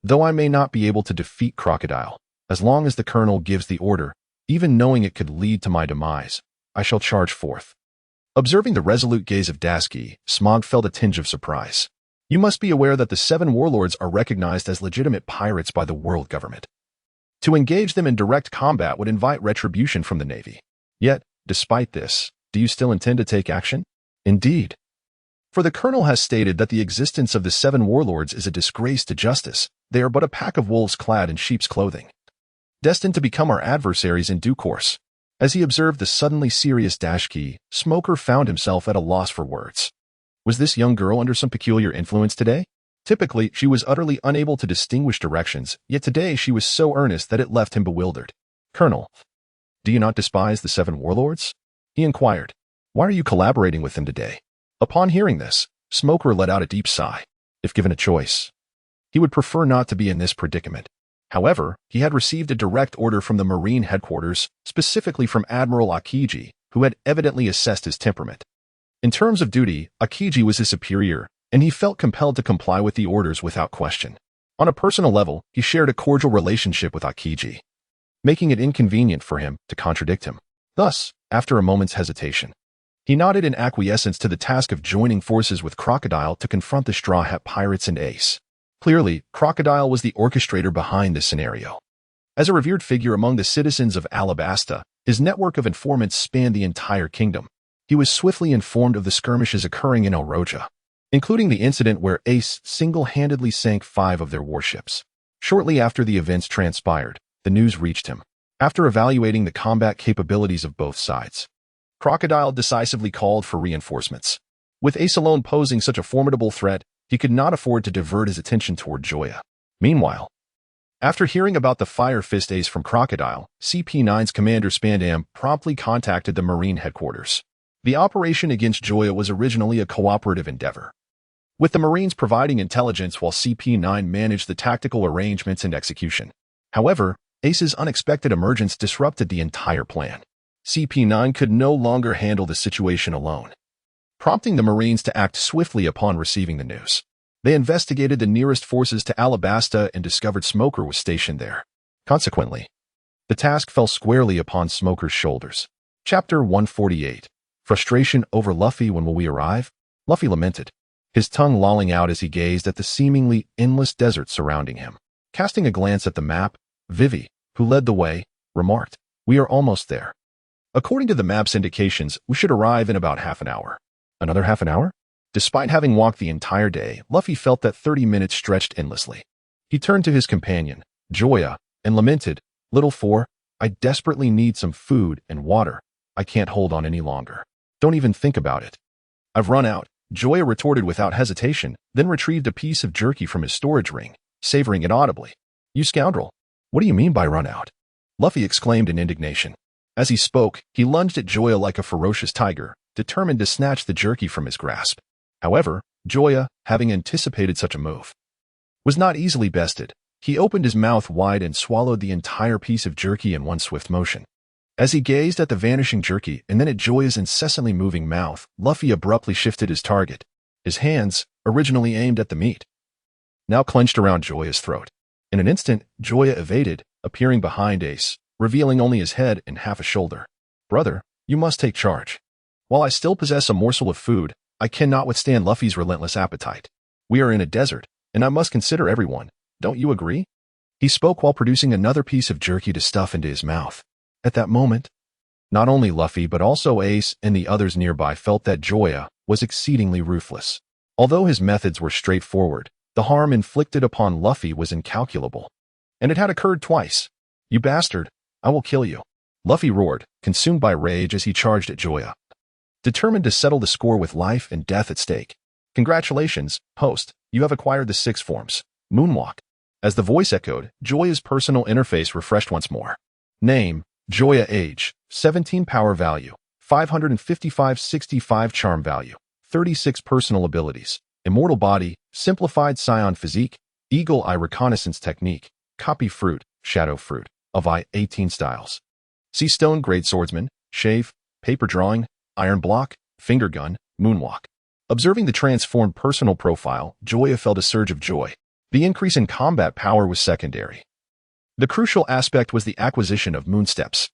"Though I may not be able to defeat Crocodile, as long as the colonel gives the order, Even knowing it could lead to my demise, I shall charge forth. Observing the resolute gaze of Dasky, Smog felt a tinge of surprise. You must be aware that the 7 warlords are recognized as legitimate pirates by the world government. To engage them in direct combat would invite retribution from the Navy. Yet, despite this, do you still intend to take action? Indeed. For the Colonel has stated that the existence of the 7 warlords is a disgrace to justice. They are but a pack of wolves clad in sheep's clothing, destined to become our adversaries in due course. As he observed the suddenly serious Dashki, Smoker found himself at a loss for words. Was this young girl under some peculiar influence today? Typically, she was utterly unable to distinguish directions, yet today she was so earnest that it left him bewildered. Colonel, do you not despise the 7 warlords? He inquired. Why are you collaborating with them today? Upon hearing this, Smoker let out a deep sigh. If given a choice, he would prefer not to be in this predicament. However, he had received a direct order from the Marine headquarters, specifically from Admiral Akiji, who had evidently assessed his temperament. In terms of duty, Akiji was his superior, and he felt compelled to comply with the orders without question. On a personal level, he shared a cordial relationship with Akiji, making it inconvenient for him to contradict him. Thus, after a moment's hesitation, he nodded in acquiescence to the task of joining forces with Crocodile to confront the Straw Hat Pirates and Ace. Clearly, Crocodile was the orchestrator behind this scenario. As a revered figure among the citizens of Alabasta, his network of informants spanned the entire kingdom. He was swiftly informed of the skirmishes occurring in El Roja, including the incident where Ace single-handedly sank 5 of their warships. Shortly after the events transpired, the news reached him. After evaluating the combat capabilities of both sides, Crocodile decisively called for reinforcements. With Ace alone posing such a formidable threat, he could not afford to divert his attention toward Joya. Meanwhile, after hearing about the Fire Fist Ace from Crocodile, CP9's commander Spandam promptly contacted the Marine headquarters. The operation against Joya was originally a cooperative endeavor, with the Marines providing intelligence while CP9 managed the tactical arrangements and execution. However, Ace's unexpected emergence disrupted the entire plan. CP9 could no longer handle the situation alone, prompting the Marines to act swiftly upon receiving the news. They investigated the nearest forces to Alabasta and discovered Smoker was stationed there. Consequently, the task fell squarely upon Smoker's shoulders. Chapter 148. Frustration over Luffy. When will we arrive? Luffy lamented, his tongue lolling out as he gazed at the seemingly endless desert surrounding him. Casting a glance at the map, Vivi, who led the way, remarked, "We are almost there. According to the map's indications, we should arrive in about half an hour." Another half an hour? Despite having walked the entire day, Luffy felt that 30 minutes stretched endlessly. He turned to his companion, Joya, and lamented, "Little Four, I desperately need some food and water. I can't hold on any longer. Don't even think about it." "I've run out," Joya retorted without hesitation, then retrieved a piece of jerky from his storage ring, savoring it audibly. "You scoundrel! What do you mean by run out?" Luffy exclaimed in indignation. As he spoke, he lunged at Joya like a ferocious tiger, determined to snatch the jerky from his grasp. However, Joya, having anticipated such a move, was not easily bested. He opened his mouth wide and swallowed the entire piece of jerky in one swift motion. As he gazed at the vanishing jerky and then at Joya's incessantly moving mouth, Luffy abruptly shifted his target. His hands, originally aimed at the meat, now clenched around Joya's throat. In an instant, Joya evaded, appearing behind Ace, revealing only his head and half a shoulder. "Brother, you must take charge. While I still possess a morsel of food, I cannot withstand Luffy's relentless appetite. We are in a desert, and I must consider everyone. Don't you agree?" He spoke while producing another piece of jerky to stuff into his mouth. At that moment, not only Luffy but also Ace and the others nearby felt that Joya was exceedingly ruthless. Although his methods were straightforward, the harm inflicted upon Luffy was incalculable. And it had occurred twice. "You bastard, I will kill you," Luffy roared, consumed by rage as he charged at Joya, determined to settle the score with life and death at stake. "Congratulations, host, you have acquired the 6 forms. Moonwalk." As the voice echoed, Joya's personal interface refreshed once more. Name, Joya. Age, 17. Power value, 555. 65 charm value, 36 personal abilities. Immortal body, simplified Saiyan physique, eagle eye reconnaissance technique, copy fruit, shadow fruit, of eye 18 styles. Sea stone great swordsman, shave, paper drawing, iron block, finger gun, moonwalk. Observing the transformed personal profile, Joya felt a surge of joy. The increase in combat power was secondary. The crucial aspect was the acquisition of moonsteps.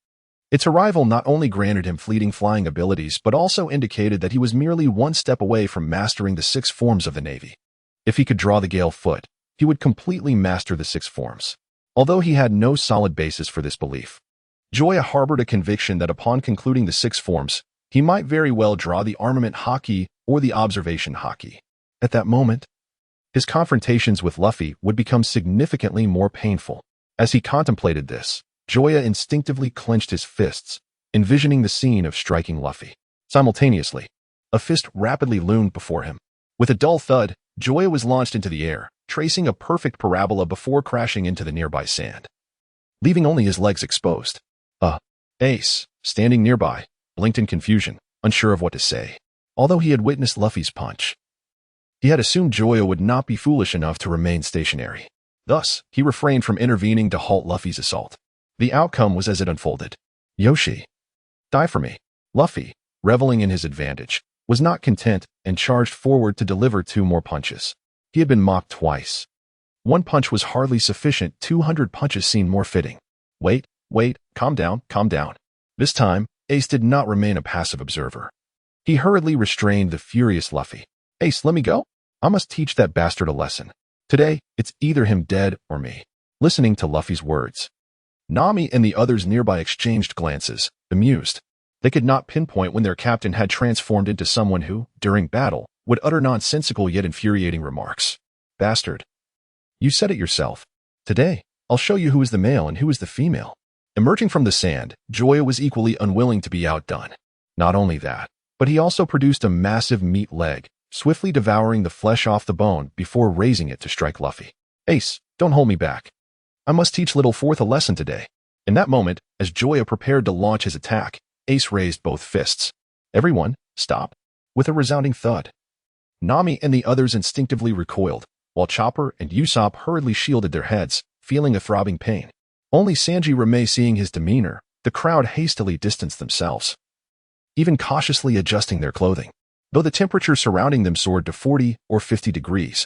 Its arrival not only granted him fleeting flying abilities but also indicated that he was merely one step away from mastering the 6 forms of the Navy. If he could draw the Gale Foot, he would completely master the 6 forms. Although he had no solid basis for this belief, Joya harbored a conviction that upon concluding the 6 forms, he might very well draw the armament Haki or the observation Haki. At that moment, his confrontations with Luffy would become significantly more painful. As he contemplated this, Joya instinctively clenched his fists, envisioning the scene of striking Luffy. Simultaneously, a fist rapidly loomed before him. With a dull thud, Joya was launched into the air, tracing a perfect parabola before crashing into the nearby sand, leaving only his legs exposed. Ace, standing nearby, blinked in confusion, unsure of what to say. Although he had witnessed Luffy's punch, he had assumed Joya would not be foolish enough to remain stationary. Thus, he refrained from intervening to halt Luffy's assault. The outcome was as it unfolded. Yoshi, die for me. Luffy, reveling in his advantage, was not content and charged forward to deliver 2 more punches. He had been mocked twice. 1 punch was hardly sufficient, 200 punches seemed more fitting. Wait, calm down. This time, Ace did not remain a passive observer. He hurriedly restrained the furious Luffy. Ace, let me go. I must teach that bastard a lesson. Today, it's either him dead or me. Listening to Luffy's words, Nami and the others nearby exchanged glances, bemused. They could not pinpoint when their captain had transformed into someone who, during battle, would utter nonsensical yet infuriating remarks. Bastard. You said it yourself. Today, I'll show you who is the male and who is the female. Emerging from the sand, Joya was equally unwilling to be outdone. Not only that, but he also produced a massive meat leg, swiftly devouring the flesh off the bone before raising it to strike Luffy. Ace, don't hold me back. I must teach Little Fourth a lesson today. In that moment, as Joya prepared to launch his attack, Ace raised both fists. Everyone, stop. With a resounding thud, Nami and the others instinctively recoiled, while Chopper and Usopp hurriedly shielded their heads, feeling a throbbing pain. Only Sanji remained seeing his demeanor. The crowd hastily distanced themselves, even cautiously adjusting their clothing. Though the temperature surrounding them soared to 40 or 50 degrees,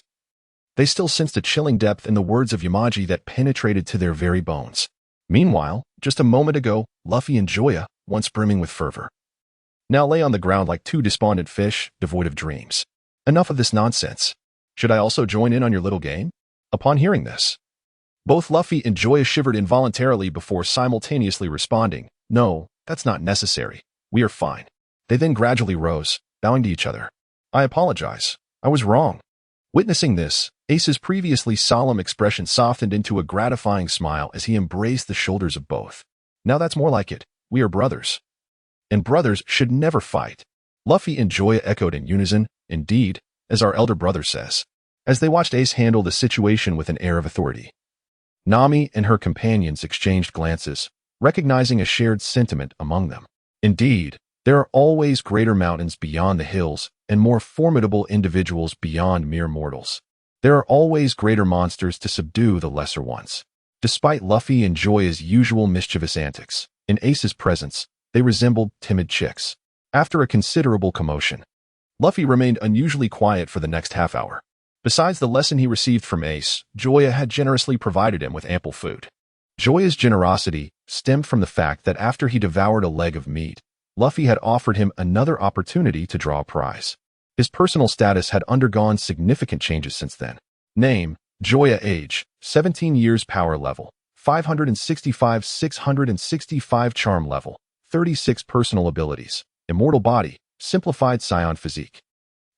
they still sensed a chilling depth in the words of Yamaji that penetrated to their very bones. Meanwhile, just a moment ago, Luffy and Joya, once brimming with fervor, now lay on the ground like 2 despondent fish, devoid of dreams. Enough of this nonsense. Should I also join in on your little game? Upon hearing this, both Luffy and Joya shivered involuntarily before simultaneously responding, No, that's not necessary. We are fine. They then gradually rose, bowing to each other. I apologize. I was wrong. Witnessing this, Ace's previously solemn expression softened into a gratifying smile as he embraced the shoulders of both. Now that's more like it. We are brothers. And brothers should never fight. Luffy and Joya echoed in unison, indeed, as our elder brother says, as they watched Ace handle the situation with an air of authority. Nami and her companions exchanged glances, recognizing a shared sentiment among them. Indeed, there are always greater mountains beyond the hills and more formidable individuals beyond mere mortals. There are always greater monsters to subdue the lesser ones. Despite Luffy and Joya's usual mischievous antics, in Ace's presence, they resembled timid chicks. After a considerable commotion, Luffy remained unusually quiet for the next half hour. Besides the lesson he received from Ace, Joya had generously provided him with ample food. Joya's generosity stemmed from the fact that after he devoured a leg of meat, Luffy had offered him another opportunity to draw a prize. His personal status had undergone significant changes since then. Name, Joya. Age, 17 years. Power level, 565. 665 charm level, 36 personal abilities. Immortal body, Simplified Saiyan physique.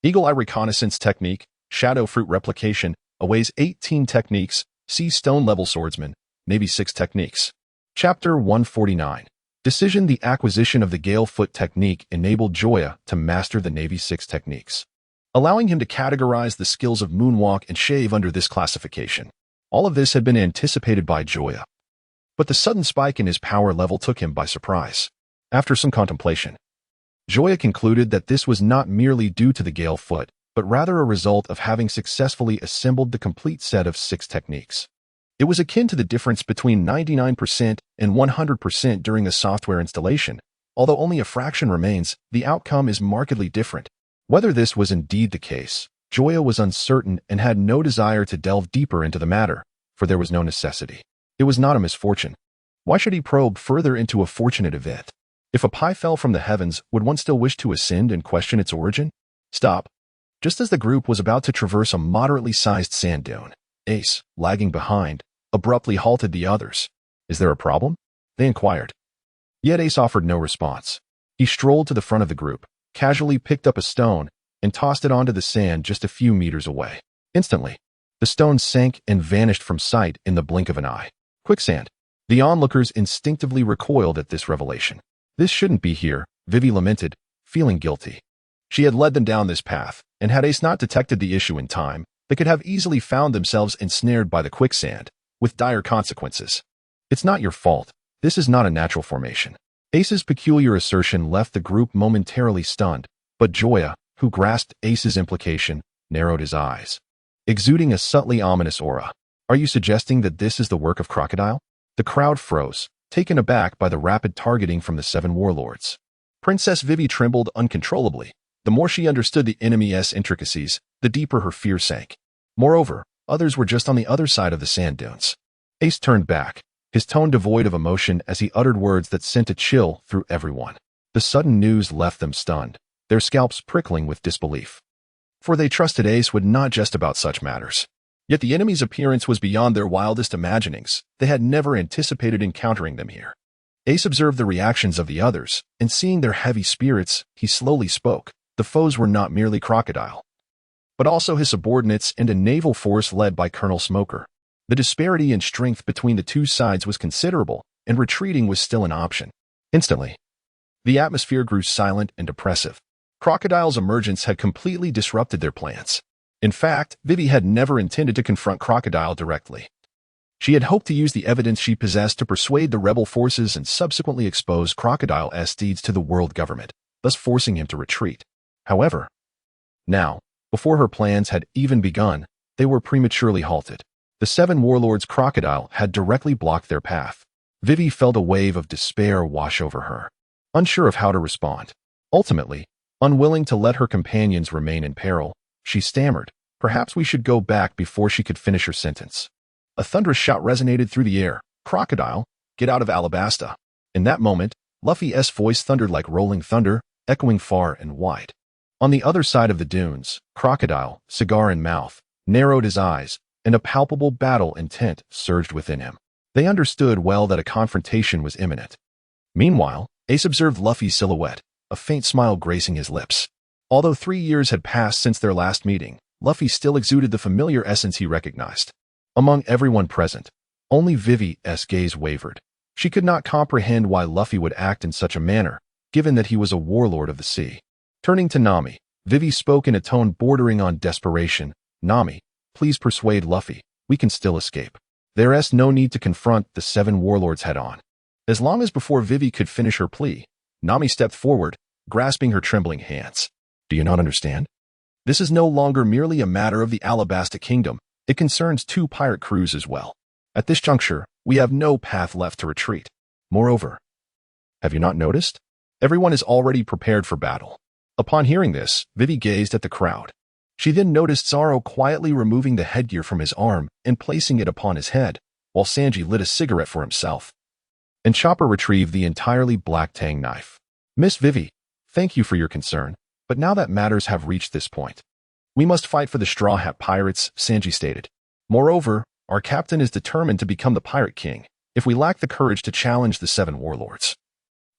Eagle Eye reconnaissance technique, Shadow Fruit replication, Aways 18 techniques, Sea Stone level swordsman, Navy 6 techniques. Chapter 149. Decision. The acquisition of the Gale Foot technique enabled Joya to master the Navy 6 techniques, allowing him to categorize the skills of moonwalk and shave under this classification. All of this had been anticipated by Joya, but the sudden spike in his power level took him by surprise. After some contemplation, Joya concluded that this was not merely due to the Gale Foot, but rather a result of having successfully assembled the complete set of 6 techniques. It was akin to the difference between 99% and 100% during a software installation. Although only a fraction remains, the outcome is markedly different. Whether this was indeed the case, Joya was uncertain and had no desire to delve deeper into the matter, for there was no necessity. It was not a misfortune. Why should he probe further into a fortunate event? If a pie fell from the heavens, would one still wish to ascend and question its origin? Stop. Just as the group was about to traverse a moderately sized sand dune, Ace, lagging behind, abruptly halted the others. Is there a problem? They inquired. Yet Ace offered no response. He strolled to the front of the group, casually picked up a stone, and tossed it onto the sand just a few meters away. Instantly, the stone sank and vanished from sight in the blink of an eye. Quicksand. The onlookers instinctively recoiled at this revelation. This shouldn't be here, Vivi lamented, feeling guilty. She had led them down this path, and had Ace not detected the issue in time, they could have easily found themselves ensnared by the quicksand, with dire consequences. It's not your fault. This is not a natural formation. Ace's peculiar assertion left the group momentarily stunned, but Joya, who grasped Ace's implication, narrowed his eyes, exuding a subtly ominous aura. Are you suggesting that this is the work of Crocodile? The crowd froze, taken aback by the rapid targeting from the 7 warlords. Princess Vivi trembled uncontrollably. The more she understood the enemy's intricacies, the deeper her fear sank. Moreover, others were just on the other side of the sand dunes. Ace turned back, his tone devoid of emotion as he uttered words that sent a chill through everyone. The sudden news left them stunned, their scalps prickling with disbelief. For they trusted Ace would not jest about such matters. Yet the enemy's appearance was beyond their wildest imaginings. They had never anticipated encountering them here. Ace observed the reactions of the others, and seeing their heavy spirits, he slowly spoke. The foes were not merely Crocodile, but also his subordinates and a naval force led by Colonel Smoker. The disparity in strength between the two sides was considerable, and retreating was still an option. Instantly, the atmosphere grew silent and oppressive. Crocodile's emergence had completely disrupted their plans. In fact, Vivi had never intended to confront Crocodile directly. She had hoped to use the evidence she possessed to persuade the rebel forces and subsequently expose Crocodile's deeds to the world government, thus forcing him to retreat. However, now, before her plans had even begun, they were prematurely halted. The 7 warlords' Crocodile had directly blocked their path. Vivi felt a wave of despair wash over her, unsure of how to respond. Ultimately, unwilling to let her companions remain in peril, she stammered, "Perhaps we should go back," before she could finish her sentence. A thunderous shout resonated through the air. "Crocodile, get out of Alabasta!" In that moment, Luffy's voice thundered like rolling thunder, echoing far and wide. On the other side of the dunes, Crocodile, cigar in mouth, narrowed his eyes, and a palpable battle intent surged within him. They understood well that a confrontation was imminent. Meanwhile, Ace observed Luffy's silhouette, a faint smile gracing his lips. Although 3 years had passed since their last meeting, Luffy still exuded the familiar essence he recognized. Among everyone present, only Vivi's gaze wavered. She could not comprehend why Luffy would act in such a manner, given that he was a warlord of the sea. Turning to Nami, Vivi spoke in a tone bordering on desperation. "Nami, please persuade Luffy. We can still escape. There's no need to confront the 7 warlords head-on." As long as before Vivi could finish her plea, Nami stepped forward, grasping her trembling hands. "Do you not understand? This is no longer merely a matter of the Alabasta kingdom. It concerns 2 pirate crews as well. At this juncture, we have no path left to retreat. Moreover, have you not noticed? Everyone is already prepared for battle." Upon hearing this, Vivi gazed at the crowd. She then noticed Zoro quietly removing the headgear from his arm and placing it upon his head, while Sanji lit a cigarette for himself. And Chopper retrieved the entirely black tang knife. "Miss Vivi, thank you for your concern, but now that matters have reached this point, we must fight for the Straw Hat Pirates," Sanji stated. "Moreover, our captain is determined to become the Pirate King. If we lack the courage to challenge the 7 warlords,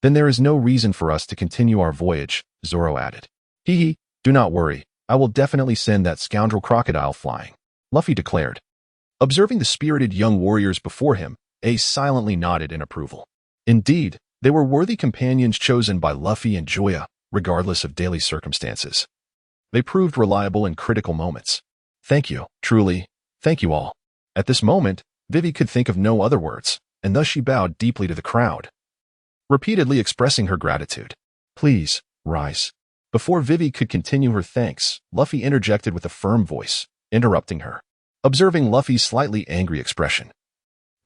then there is no reason for us to continue our voyage," Zoro added. "Hee, do not worry. I will definitely send that scoundrel Crocodile flying," Luffy declared. Observing the spirited young warriors before him, Ace silently nodded in approval. Indeed, they were worthy companions chosen by Luffy and Joya, regardless of daily circumstances. They proved reliable in critical moments. "Thank you, truly, thank you all." At this moment, Vivi could think of no other words, and thus she bowed deeply to the crowd, repeatedly expressing her gratitude. "Please, rise." Before Vivi could continue her thanks, Luffy interjected with a firm voice, interrupting her. Observing Luffy's slightly angry expression,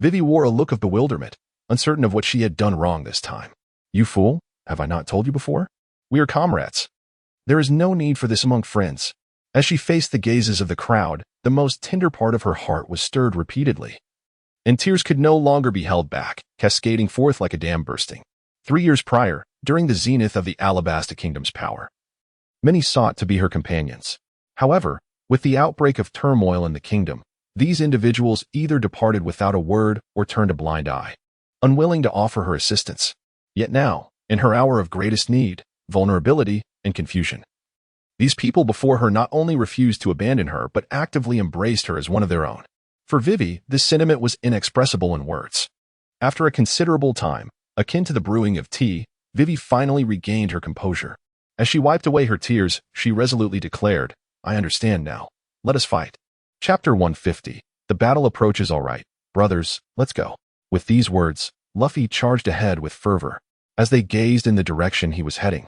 Vivi wore a look of bewilderment, uncertain of what she had done wrong this time. "You fool, have I not told you before? We are comrades. There is no need for this among friends." As she faced the gazes of the crowd, the most tender part of her heart was stirred repeatedly. and tears could no longer be held back, cascading forth like a dam bursting. 3 years prior, during the zenith of the Alabasta kingdom's power, many sought to be her companions. However, with the outbreak of turmoil in the kingdom, these individuals either departed without a word or turned a blind eye, unwilling to offer her assistance. Yet now, in her hour of greatest need, vulnerability, and confusion, these people before her not only refused to abandon her but actively embraced her as one of their own. For Vivi, this sentiment was inexpressible in words. After a considerable time, akin to the brewing of tea, Vivi finally regained her composure. As she wiped away her tears, she resolutely declared, "I understand now. Let us fight." Chapter 150. The battle approaches. All right, brothers, let's go. With these words, Luffy charged ahead with fervor. As they gazed in the direction he was heading,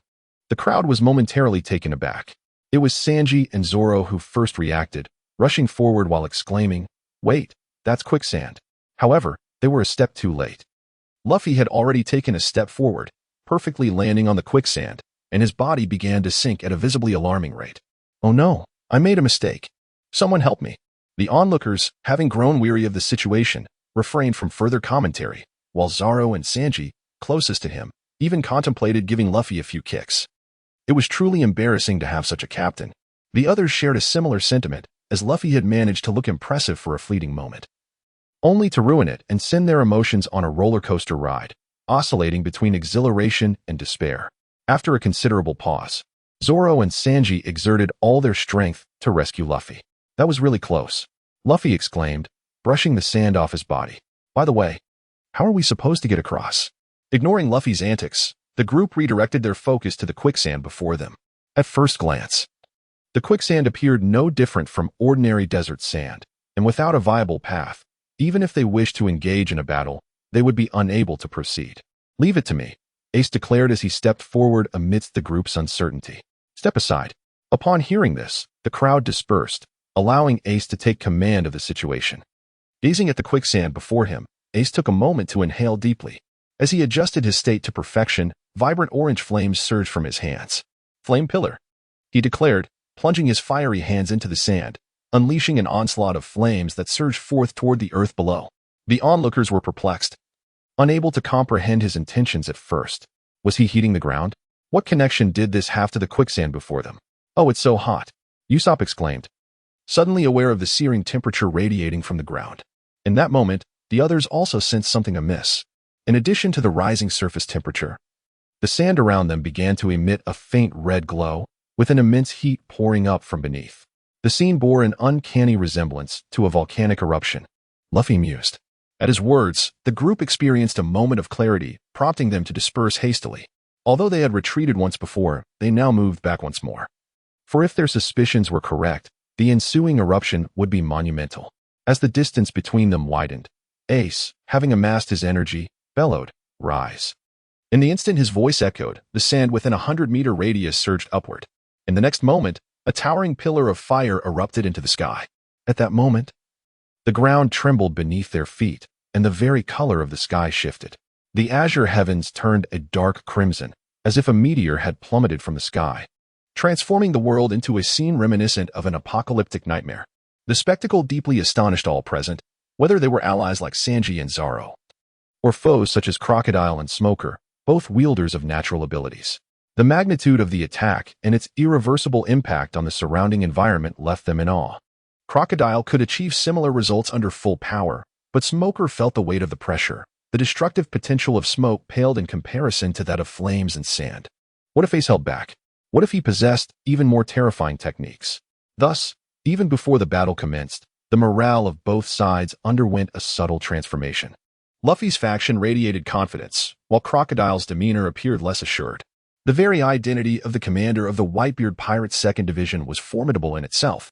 the crowd was momentarily taken aback. It was Sanji and Zoro who first reacted, rushing forward while exclaiming, "Wait, that's quicksand." However, they were a step too late. Luffy had already taken a step forward, perfectly landing on the quicksand, and his body began to sink at a visibly alarming rate. "Oh no, I made a mistake. Someone help me." The onlookers, having grown weary of the situation, refrained from further commentary, while Zoro and Sanji, closest to him, even contemplated giving Luffy a few kicks. It was truly embarrassing to have such a captain. The others shared a similar sentiment, as Luffy had managed to look impressive for a fleeting moment, only to ruin it and send their emotions on a roller coaster ride, oscillating between exhilaration and despair. After a considerable pause, Zoro and Sanji exerted all their strength to rescue Luffy. "That was really close," Luffy exclaimed, brushing the sand off his body. "By the way, how are we supposed to get across?" Ignoring Luffy's antics, the group redirected their focus to the quicksand before them. At first glance, the quicksand appeared no different from ordinary desert sand, and without a viable path, even if they wished to engage in a battle, they would be unable to proceed. "Leave it to me," Ace declared as he stepped forward amidst the group's uncertainty. "Step aside." Upon hearing this, the crowd dispersed, allowing Ace to take command of the situation. Gazing at the quicksand before him, Ace took a moment to inhale deeply. As he adjusted his state to perfection, vibrant orange flames surged from his hands. "Flame pillar," he declared, plunging his fiery hands into the sand, unleashing an onslaught of flames that surged forth toward the earth below. The onlookers were perplexed, unable to comprehend his intentions at first. Was he heating the ground? What connection did this have to the quicksand before them? "Oh, it's so hot," Usopp exclaimed, suddenly aware of the searing temperature radiating from the ground. In that moment, the others also sensed something amiss. In addition to the rising surface temperature, the sand around them began to emit a faint red glow, with an immense heat pouring up from beneath. The scene bore an uncanny resemblance to a volcanic eruption. Luffy mused. At his words, the group experienced a moment of clarity, prompting them to disperse hastily. Although they had retreated once before, they now moved back once more. For if their suspicions were correct, the ensuing eruption would be monumental. As the distance between them widened, Ace, having amassed his energy, bellowed, "Rise." In the instant his voice echoed, the sand within a 100-meter radius surged upward. In the next moment, a towering pillar of fire erupted into the sky. At that moment, the ground trembled beneath their feet, and the very color of the sky shifted. The azure heavens turned a dark crimson, as if a meteor had plummeted from the sky, transforming the world into a scene reminiscent of an apocalyptic nightmare. The spectacle deeply astonished all present, whether they were allies like Sanji and Zoro, or foes such as Crocodile and Smoker, both wielders of natural abilities. The magnitude of the attack and its irreversible impact on the surrounding environment left them in awe. Crocodile could achieve similar results under full power, but Smoker felt the weight of the pressure. The destructive potential of smoke paled in comparison to that of flames and sand. What if Ace held back? What if he possessed even more terrifying techniques? Thus, even before the battle commenced, the morale of both sides underwent a subtle transformation. Luffy's faction radiated confidence, while Crocodile's demeanor appeared less assured. The very identity of the commander of the Whitebeard Pirates' 2nd Division was formidable in itself.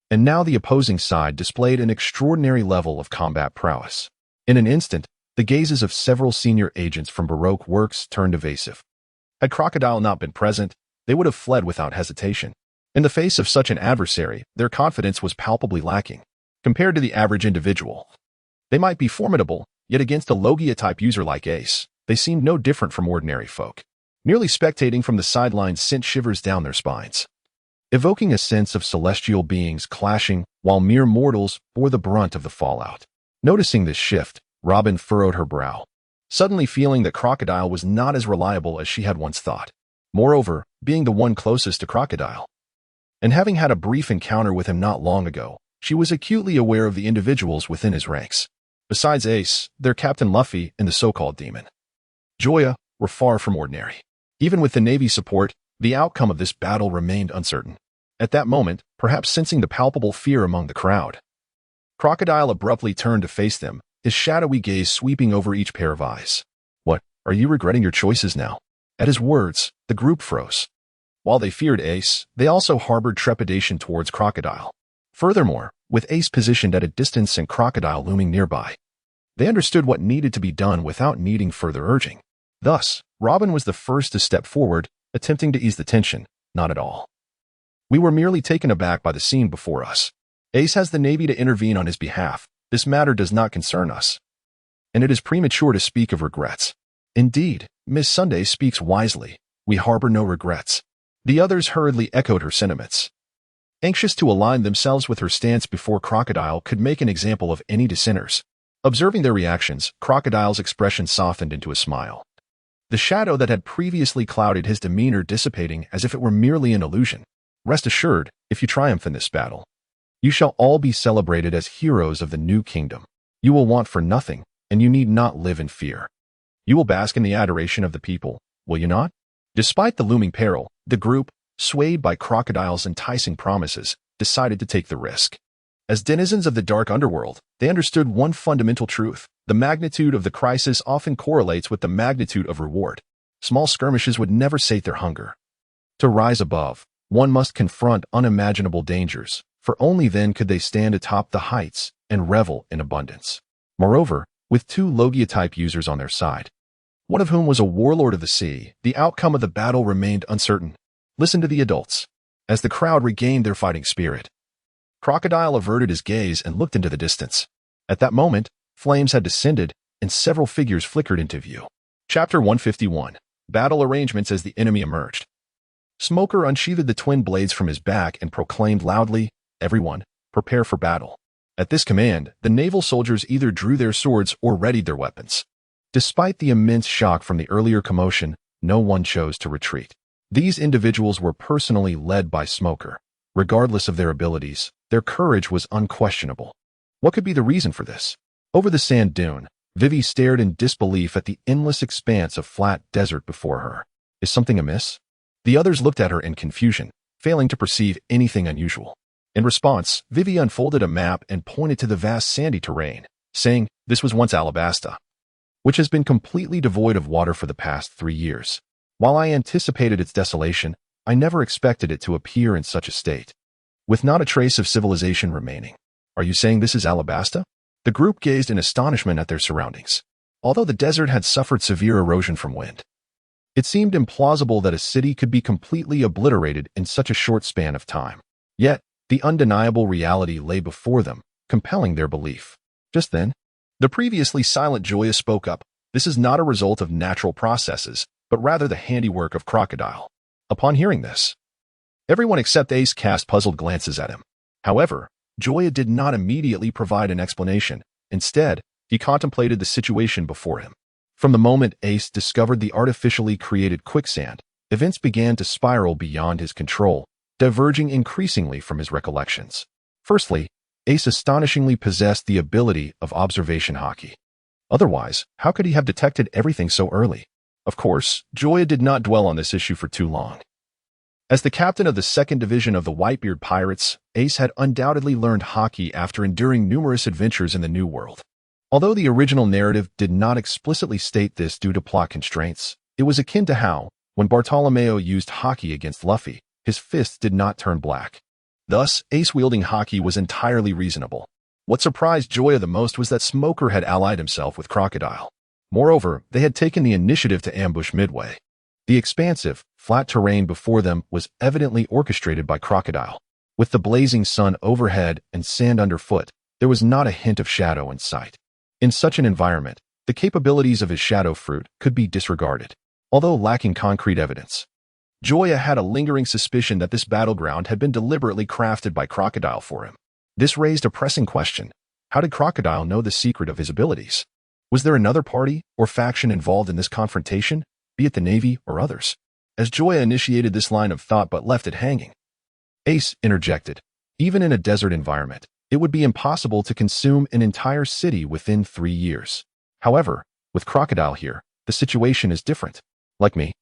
And now the opposing side displayed an extraordinary level of combat prowess. In an instant, the gazes of several senior agents from Baroque works turned evasive. Had Crocodile not been present, they would have fled without hesitation. In the face of such an adversary, their confidence was palpably lacking. Compared to the average individual, they might be formidable, yet against a Logia-type user like Ace, they seemed no different from ordinary folk. Merely spectating from the sidelines sent shivers down their spines, evoking a sense of celestial beings clashing while mere mortals bore the brunt of the fallout. Noticing this shift, Robin furrowed her brow, suddenly feeling that Crocodile was not as reliable as she had once thought. Moreover, being the one closest to Crocodile, and having had a brief encounter with him not long ago, she was acutely aware of the individuals within his ranks. Besides Ace, their Captain Luffy and the so-called demon Joya were far from ordinary. Even with the Navy's support, the outcome of this battle remained uncertain. At that moment, perhaps sensing the palpable fear among the crowd, Crocodile abruptly turned to face them, his shadowy gaze sweeping over each pair of eyes. "What, are you regretting your choices now?" At his words, the group froze. While they feared Ace, they also harbored trepidation towards Crocodile. Furthermore, with Ace positioned at a distance and Crocodile looming nearby, they understood what needed to be done without needing further urging. Thus, Robin was the first to step forward, attempting to ease the tension. "Not at all. We were merely taken aback by the scene before us. Ace has the Navy to intervene on his behalf. This matter does not concern us, and it is premature to speak of regrets." "Indeed, Miss Sunday speaks wisely. We harbor no regrets." The others hurriedly echoed her sentiments, anxious to align themselves with her stance before Crocodile could make an example of any dissenters. Observing their reactions, Crocodile's expression softened into a smile, the shadow that had previously clouded his demeanor dissipating as if it were merely an illusion. "Rest assured, if you triumph in this battle, you shall all be celebrated as heroes of the new kingdom. You will want for nothing, and you need not live in fear. You will bask in the adoration of the people, will you not?" Despite the looming peril, the group, swayed by Crocodile's enticing promises, decided to take the risk. As denizens of the dark underworld, they understood one fundamental truth: the magnitude of the crisis often correlates with the magnitude of reward. Small skirmishes would never sate their hunger. To rise above, one must confront unimaginable dangers, for only then could they stand atop the heights and revel in abundance. Moreover, with two Logia-type users on their side, one of whom was a warlord of the sea, the outcome of the battle remained uncertain. Listen to the adults. As the crowd regained their fighting spirit, Crocodile averted his gaze and looked into the distance. At that moment, flames had descended, and several figures flickered into view. Chapter 151. Battle Arrangements as the enemy emerged. Smoker unsheathed the twin blades from his back and proclaimed loudly, "Everyone, prepare for battle." At this command, the naval soldiers either drew their swords or readied their weapons. Despite the immense shock from the earlier commotion, no one chose to retreat. These individuals were personally led by Smoker. Regardless of their abilities, their courage was unquestionable. What could be the reason for this? Over the sand dune, Vivi stared in disbelief at the endless expanse of flat desert before her. Is something amiss? The others looked at her in confusion, failing to perceive anything unusual. In response, Vivi unfolded a map and pointed to the vast sandy terrain, saying, "This was once Alabasta, which has been completely devoid of water for the past 3 years. While I anticipated its desolation, I never expected it to appear in such a state, with not a trace of civilization remaining." "Are you saying this is Alabasta?" The group gazed in astonishment at their surroundings. Although the desert had suffered severe erosion from wind, it seemed implausible that a city could be completely obliterated in such a short span of time. Yet, the undeniable reality lay before them, compelling their belief. Just then, the previously silent Joya spoke up. "This is not a result of natural processes, but rather the handiwork of Crocodile." Upon hearing this, everyone except Ace cast puzzled glances at him. However, Joya did not immediately provide an explanation. Instead, he contemplated the situation before him. From the moment Ace discovered the artificially created quicksand, events began to spiral beyond his control, diverging increasingly from his recollections. Firstly, Ace astonishingly possessed the ability of observation hockey. Otherwise, how could he have detected everything so early? Of course, Joya did not dwell on this issue for too long. As the captain of the 2nd Division of the Whitebeard Pirates, Ace had undoubtedly learned hockey after enduring numerous adventures in the New World. Although the original narrative did not explicitly state this due to plot constraints, it was akin to how, when Bartolomeo used hockey against Luffy, his fists did not turn black. Thus, Ace wielding hockey was entirely reasonable. What surprised Joya the most was that Smoker had allied himself with Crocodile. Moreover, they had taken the initiative to ambush midway. The expansive, flat terrain before them was evidently orchestrated by Crocodile. With the blazing sun overhead and sand underfoot, there was not a hint of shadow in sight. In such an environment, the capabilities of his shadow fruit could be disregarded. Although lacking concrete evidence, Joya had a lingering suspicion that this battleground had been deliberately crafted by Crocodile for him. This raised a pressing question. How did Crocodile know the secret of his abilities? Was there another party or faction involved in this confrontation, be it the Navy or others? As Joya initiated this line of thought but left it hanging, Ace interjected. Even in a desert environment, it would be impossible to consume an entire city within 3 years. However, with Crocodile here, the situation is different. Like me,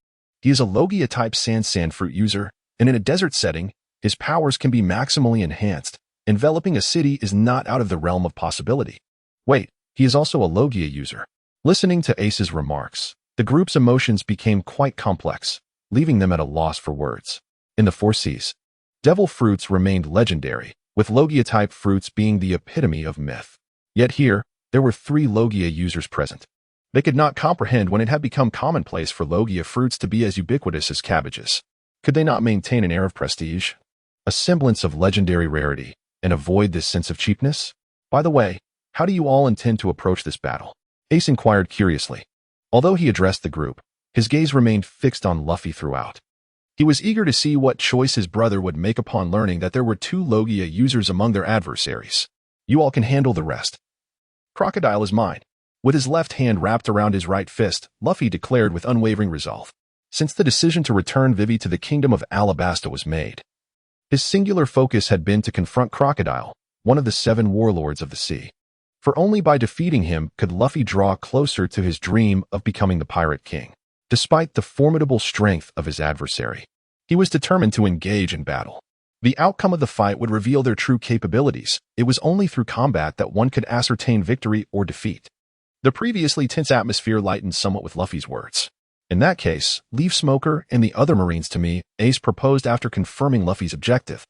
he is a Logia-type sand fruit user, and in a desert setting, his powers can be maximally enhanced. Enveloping a city is not out of the realm of possibility. Wait, he is also a Logia user. Listening to Ace's remarks, the group's emotions became quite complex, leaving them at a loss for words. In the Four Seas, devil fruits remained legendary, with Logia-type fruits being the epitome of myth. Yet here, there were 3 Logia users present. They could not comprehend when it had become commonplace for Logia fruits to be as ubiquitous as cabbages. Could they not maintain an air of prestige, a semblance of legendary rarity, and avoid this sense of cheapness? By the way, how do you all intend to approach this battle? Ace inquired curiously. Although he addressed the group, his gaze remained fixed on Luffy throughout. He was eager to see what choice his brother would make upon learning that there were 2 Logia users among their adversaries. You all can handle the rest. Crocodile is mine. With his left hand wrapped around his right fist, Luffy declared with unwavering resolve. Since the decision to return Vivi to the kingdom of Alabasta was made, his singular focus had been to confront Crocodile, one of the 7 warlords of the sea. For only by defeating him could Luffy draw closer to his dream of becoming the Pirate King. Despite the formidable strength of his adversary, he was determined to engage in battle. The outcome of the fight would reveal their true capabilities. It was only through combat that one could ascertain victory or defeat. The previously tense atmosphere lightened somewhat with Luffy's words. In that case, leave Smoker and the other Marines to me, Ace proposed after confirming Luffy's objective.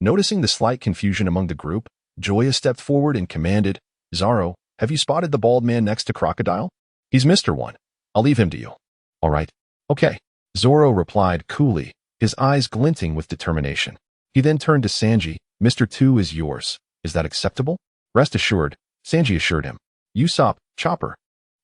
Noticing the slight confusion among the group, Joya stepped forward and commanded, Zoro, have you spotted the bald man next to Crocodile? He's Mr. One. I'll leave him to you. All right. Okay. Zoro replied coolly, his eyes glinting with determination. He then turned to Sanji. Mr. 2 is yours. Is that acceptable? Rest assured, Sanji assured him. Usopp, Chopper,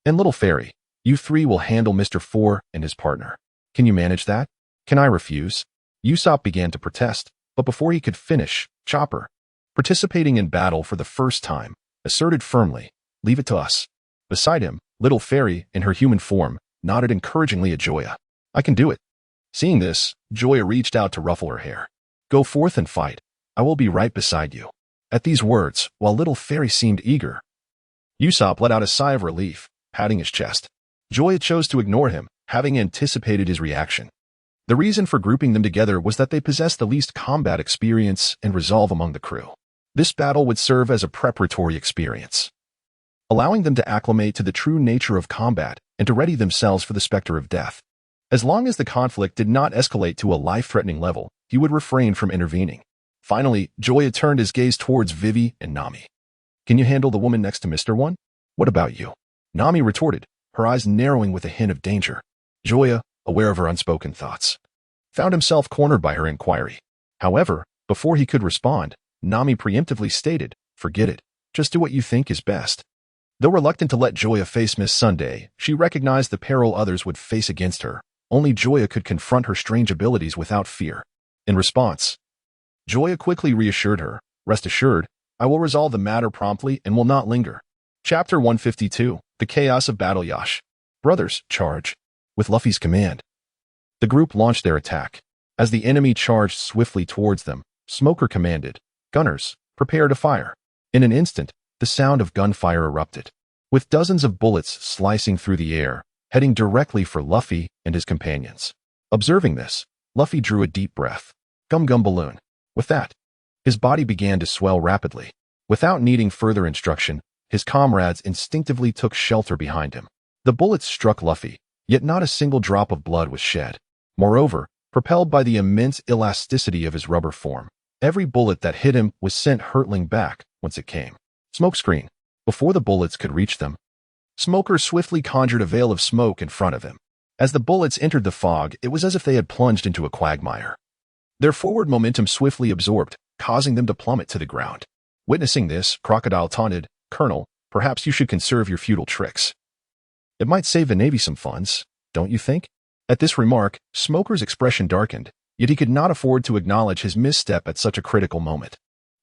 and Little Fairy, you 3 will handle Mr. 4 and his partner. Can you manage that? Can I refuse? Usopp began to protest, but before he could finish, Chopper, participating in battle for the first time, asserted firmly, leave it to us. Beside him, Little Fairy, in her human form, nodded encouragingly at Joya. I can do it. Seeing this, Joya reached out to ruffle her hair. Go forth and fight. I will be right beside you. At these words, while Little Fairy seemed eager, Usopp let out a sigh of relief, patting his chest. Joya chose to ignore him, having anticipated his reaction. The reason for grouping them together was that they possessed the least combat experience and resolve among the crew. This battle would serve as a preparatory experience, allowing them to acclimate to the true nature of combat and to ready themselves for the specter of death. As long as the conflict did not escalate to a life-threatening level, he would refrain from intervening. Finally, Joya turned his gaze towards Vivi and Nami. Can you handle the woman next to Mr. One? What about you? Nami retorted, her eyes narrowing with a hint of danger. Joya, aware of her unspoken thoughts, found himself cornered by her inquiry. However, before he could respond, Nami preemptively stated, forget it. Just do what you think is best. Though reluctant to let Joya face Miss Sunday, she recognized the peril others would face against her. Only Joya could confront her strange abilities without fear. In response, Joya quickly reassured her, rest assured, I will resolve the matter promptly and will not linger. Chapter 152, The Chaos of Battle Yash. Brothers, charge. With Luffy's command, the group launched their attack. As the enemy charged swiftly towards them, Smoker commanded, Gunners, prepare to fire. In an instant, the sound of gunfire erupted, with dozens of bullets slicing through the air, heading directly for Luffy and his companions. Observing this, Luffy drew a deep breath. Gum Gum Balloon. With that, his body began to swell rapidly. Without needing further instruction, his comrades instinctively took shelter behind him. The bullets struck Luffy, yet not a single drop of blood was shed. Moreover, propelled by the immense elasticity of his rubber form, every bullet that hit him was sent hurtling back whence it came. Smokescreen. Before the bullets could reach them, Smoker swiftly conjured a veil of smoke in front of him. As the bullets entered the fog, it was as if they had plunged into a quagmire. Their forward momentum swiftly absorbed, causing them to plummet to the ground. Witnessing this, Crocodile taunted, Colonel, perhaps you should conserve your futile tricks. It might save the Navy some funds, don't you think? At this remark, Smoker's expression darkened, yet he could not afford to acknowledge his misstep at such a critical moment.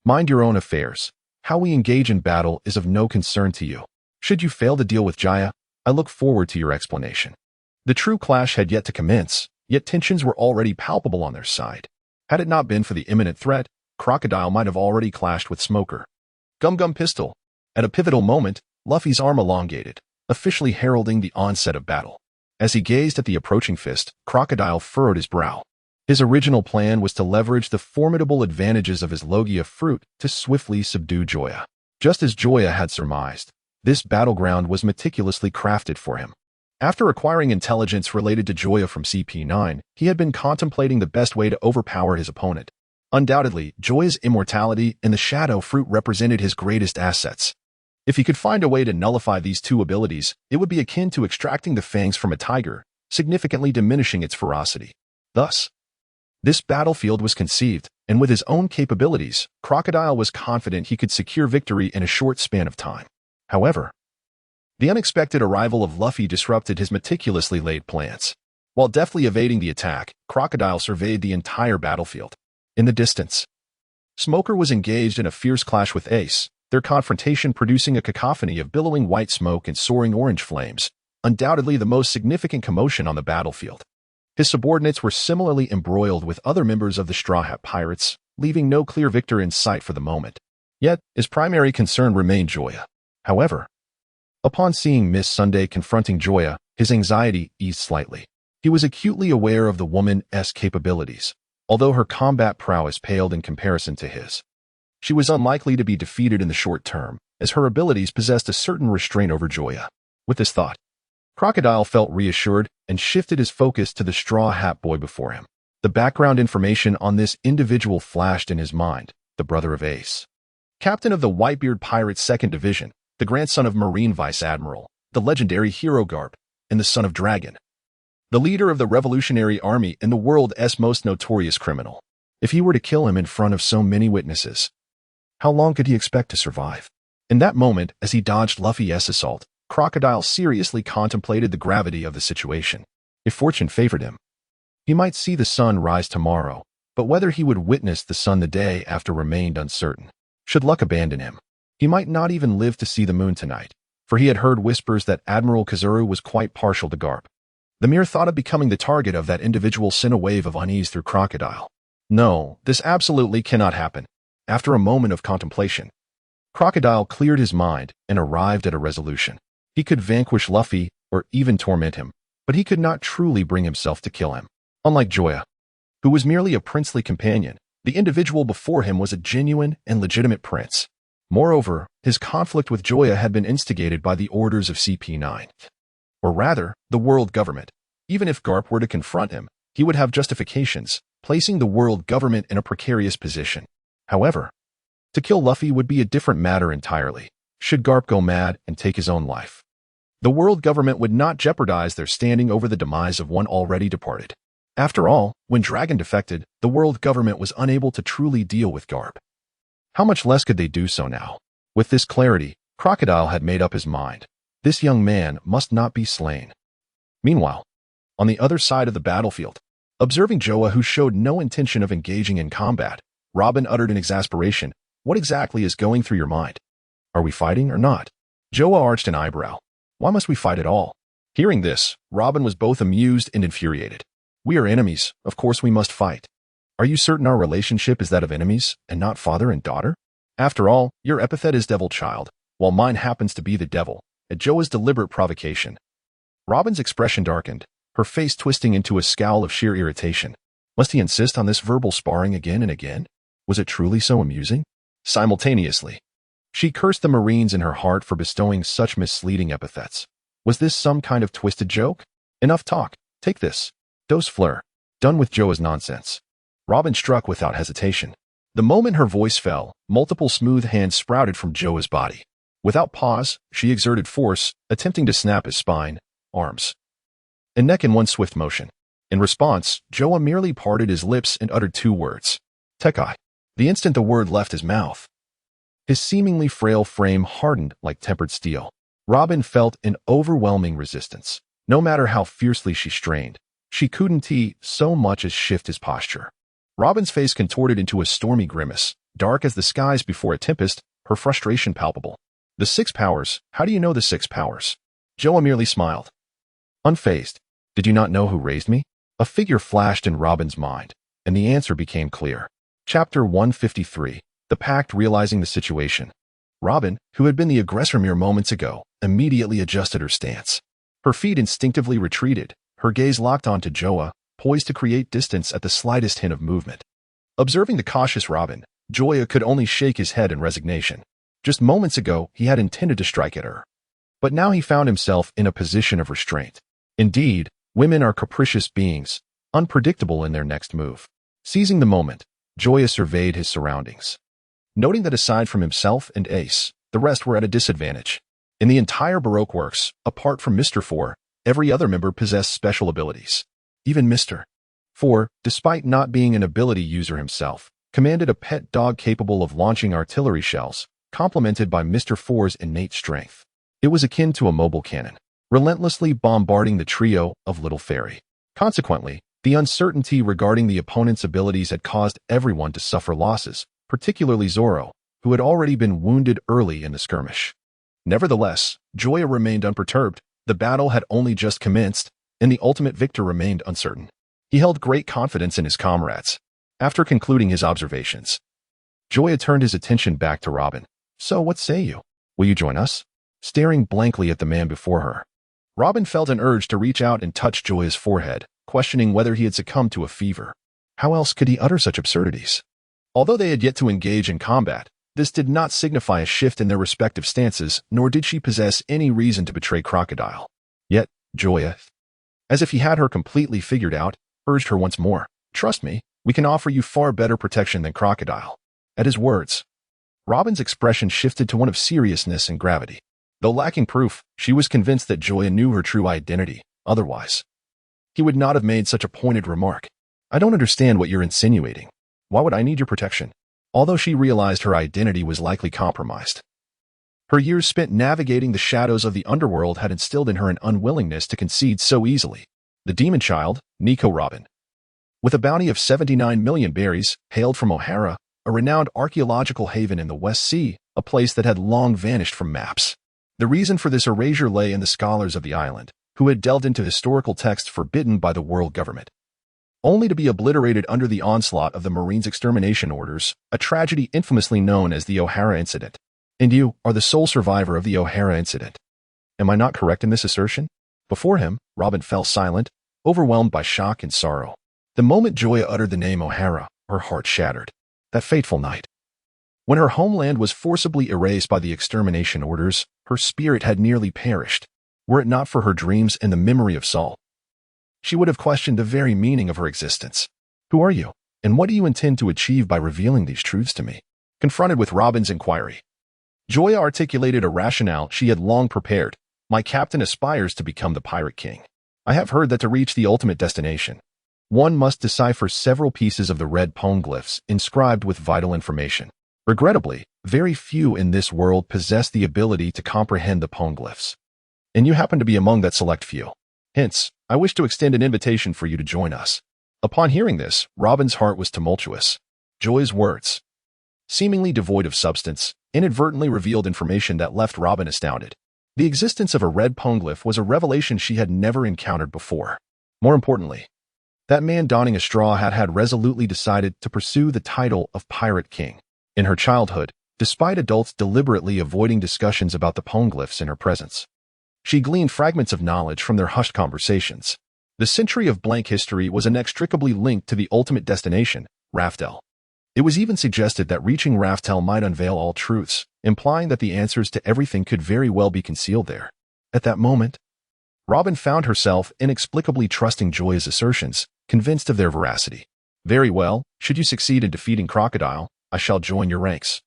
Mind your own affairs. How we engage in battle is of no concern to you. Should you fail to deal with Joya, I look forward to your explanation. The true clash had yet to commence, yet tensions were already palpable on their side. Had it not been for the imminent threat, Crocodile might have already clashed with Smoker. Gum Gum Pistol. At a pivotal moment, Luffy's arm elongated, officially heralding the onset of battle. As he gazed at the approaching fist, Crocodile furrowed his brow. His original plan was to leverage the formidable advantages of his Logia fruit to swiftly subdue Joya. Just as Joya had surmised, this battleground was meticulously crafted for him. After acquiring intelligence related to Joya from CP9, he had been contemplating the best way to overpower his opponent. Undoubtedly, Joya's immortality and the Shadow Fruit represented his greatest assets. If he could find a way to nullify these two abilities, it would be akin to extracting the fangs from a tiger, significantly diminishing its ferocity. Thus, this battlefield was conceived, and with his own capabilities, Crocodile was confident he could secure victory in a short span of time. However, the unexpected arrival of Luffy disrupted his meticulously laid plans. While deftly evading the attack, Crocodile surveyed the entire battlefield. In the distance, Smoker was engaged in a fierce clash with Ace, their confrontation producing a cacophony of billowing white smoke and soaring orange flames, undoubtedly the most significant commotion on the battlefield. His subordinates were similarly embroiled with other members of the Straw Hat Pirates, leaving no clear victor in sight for the moment. Yet, his primary concern remained Joya. However, upon seeing Miss Sunday confronting Joya, his anxiety eased slightly. He was acutely aware of the woman's capabilities, although her combat prowess paled in comparison to his. She was unlikely to be defeated in the short term, as her abilities possessed a certain restraint over Joya. With this thought, Crocodile felt reassured and shifted his focus to the Straw Hat Boy before him. The background information on this individual flashed in his mind: the brother of Ace, captain of the Whitebeard Pirates 2nd Division, the grandson of Marine Vice Admiral, the legendary hero Garp, and the son of Dragon, the leader of the Revolutionary Army and the world's most notorious criminal. If he were to kill him in front of so many witnesses, how long could he expect to survive? In that moment, as he dodged Luffy's assault, Crocodile seriously contemplated the gravity of the situation. If fortune favored him, he might see the sun rise tomorrow, but whether he would witness the sun the day after remained uncertain. Should luck abandon him, he might not even live to see the moon tonight, for he had heard whispers that Admiral Kazuru was quite partial to Garp. The mere thought of becoming the target of that individual sent a wave of unease through Crocodile. No, this absolutely cannot happen. After a moment of contemplation, Crocodile cleared his mind and arrived at a resolution. He could vanquish Luffy or even torment him, but he could not truly bring himself to kill him. Unlike Joya, who was merely a princely companion, the individual before him was a genuine and legitimate prince. Moreover, his conflict with Joya had been instigated by the orders of CP9. Or rather, the world government. Even if Garp were to confront him, he would have justifications, placing the world government in a precarious position. However, to kill Luffy would be a different matter entirely. Should Garp go mad and take his own life, the world government would not jeopardize their standing over the demise of one already departed. After all, when Dragon defected, the world government was unable to truly deal with Garp. How much less could they do so now? With this clarity, Crocodile had made up his mind. This young man must not be slain. Meanwhile, on the other side of the battlefield, observing Joya, who showed no intention of engaging in combat, Robin uttered in exasperation, "What exactly is going through your mind? Are we fighting or not?" Joya arched an eyebrow. "Why must we fight at all?" Hearing this, Robin was both amused and infuriated. "We are enemies, of course we must fight. Are you certain our relationship is that of enemies, and not father and daughter? After all, your epithet is devil child, while mine happens to be the devil," at Joya's deliberate provocation. Robin's expression darkened, her face twisting into a scowl of sheer irritation. Must he insist on this verbal sparring again and again? Was it truly so amusing? Simultaneously, she cursed the Marines in her heart for bestowing such misleading epithets. Was this some kind of twisted joke? Enough talk. Take this. Dose fleur. Done with Joya's nonsense. Robin struck without hesitation. The moment her voice fell, multiple smooth hands sprouted from Joya's body. Without pause, she exerted force, attempting to snap his spine, arms, and neck in one swift motion. In response, Joya merely parted his lips and uttered two words. Tekai. The instant the word left his mouth, his seemingly frail frame hardened like tempered steel. Robin felt an overwhelming resistance. No matter how fiercely she strained, she couldn't so much as shift his posture. Robin's face contorted into a stormy grimace, dark as the skies before a tempest, her frustration palpable. The 6 powers? How do you know the 6 powers? Joya merely smiled. Unfazed. Did you not know who raised me? A figure flashed in Robin's mind, and the answer became clear. Chapter 153. The Pact realizing the situation. Robin, who had been the aggressor mere moments ago, immediately adjusted her stance. Her feet instinctively retreated, her gaze locked onto Joya, poised to create distance at the slightest hint of movement. Observing the cautious Robin, Joya could only shake his head in resignation. Just moments ago, he had intended to strike at her. But now he found himself in a position of restraint. Indeed, women are capricious beings, unpredictable in their next move. Seizing the moment, Joya surveyed his surroundings. Noting that aside from himself and Ace, the rest were at a disadvantage. In the entire Baroque works, apart from Mr. 4, every other member possessed special abilities. Even Mr. 4, despite not being an ability user himself, commanded a pet dog capable of launching artillery shells, complemented by Mr. 4's innate strength. It was akin to a mobile cannon, relentlessly bombarding the trio of Little Fairy. Consequently, the uncertainty regarding the opponent's abilities had caused everyone to suffer losses, particularly Zoro, who had already been wounded early in the skirmish. Nevertheless, Joya remained unperturbed. The battle had only just commenced, and the ultimate victor remained uncertain. He held great confidence in his comrades. After concluding his observations, Joya turned his attention back to Robin. So what say you? Will you join us? Staring blankly at the man before her, Robin felt an urge to reach out and touch Joya's forehead, questioning whether he had succumbed to a fever. How else could he utter such absurdities? Although they had yet to engage in combat, this did not signify a shift in their respective stances, nor did she possess any reason to betray Crocodile. Yet, Joya, as if he had her completely figured out, urged her once more. Trust me, we can offer you far better protection than Crocodile. At his words, Robin's expression shifted to one of seriousness and gravity. Though lacking proof, she was convinced that Joya knew her true identity. Otherwise, he would not have made such a pointed remark. I don't understand what you're insinuating. Why would I need your protection? Although she realized her identity was likely compromised. Her years spent navigating the shadows of the underworld had instilled in her an unwillingness to concede so easily. The demon child, Nico Robin, with a bounty of 79 million berries, hailed from O'Hara, a renowned archaeological haven in the West Sea, a place that had long vanished from maps. The reason for this erasure lay in the scholars of the island, who had delved into historical texts forbidden by the world government, only to be obliterated under the onslaught of the Marines' extermination orders, a tragedy infamously known as the O'Hara Incident. And you are the sole survivor of the O'Hara Incident. Am I not correct in this assertion? Before him, Robin fell silent, overwhelmed by shock and sorrow. The moment Joya uttered the name O'Hara, her heart shattered. That fateful night, when her homeland was forcibly erased by the extermination orders, her spirit had nearly perished. Were it not for her dreams and the memory of Saul, she would have questioned the very meaning of her existence. Who are you, and what do you intend to achieve by revealing these truths to me? Confronted with Robin's inquiry, Joya articulated a rationale she had long prepared. My captain aspires to become the Pirate King. I have heard that to reach the ultimate destination, one must decipher several pieces of the red poneglyphs inscribed with vital information. Regrettably, very few in this world possess the ability to comprehend the poneglyphs. And you happen to be among that select few. Hence, I wish to extend an invitation for you to join us. Upon hearing this, Robin's heart was tumultuous. Joya's words, seemingly devoid of substance, inadvertently revealed information that left Robin astounded. The existence of a red poneglyph was a revelation she had never encountered before. More importantly, that man donning a straw hat had resolutely decided to pursue the title of Pirate King. In her childhood, despite adults deliberately avoiding discussions about the poneglyphs in her presence, she gleaned fragments of knowledge from their hushed conversations. The century of blank history was inextricably linked to the ultimate destination, Raftel. It was even suggested that reaching Raftel might unveil all truths, implying that the answers to everything could very well be concealed there. At that moment, Robin found herself inexplicably trusting Joya's assertions, convinced of their veracity. Very well, should you succeed in defeating Crocodile, I shall join your ranks,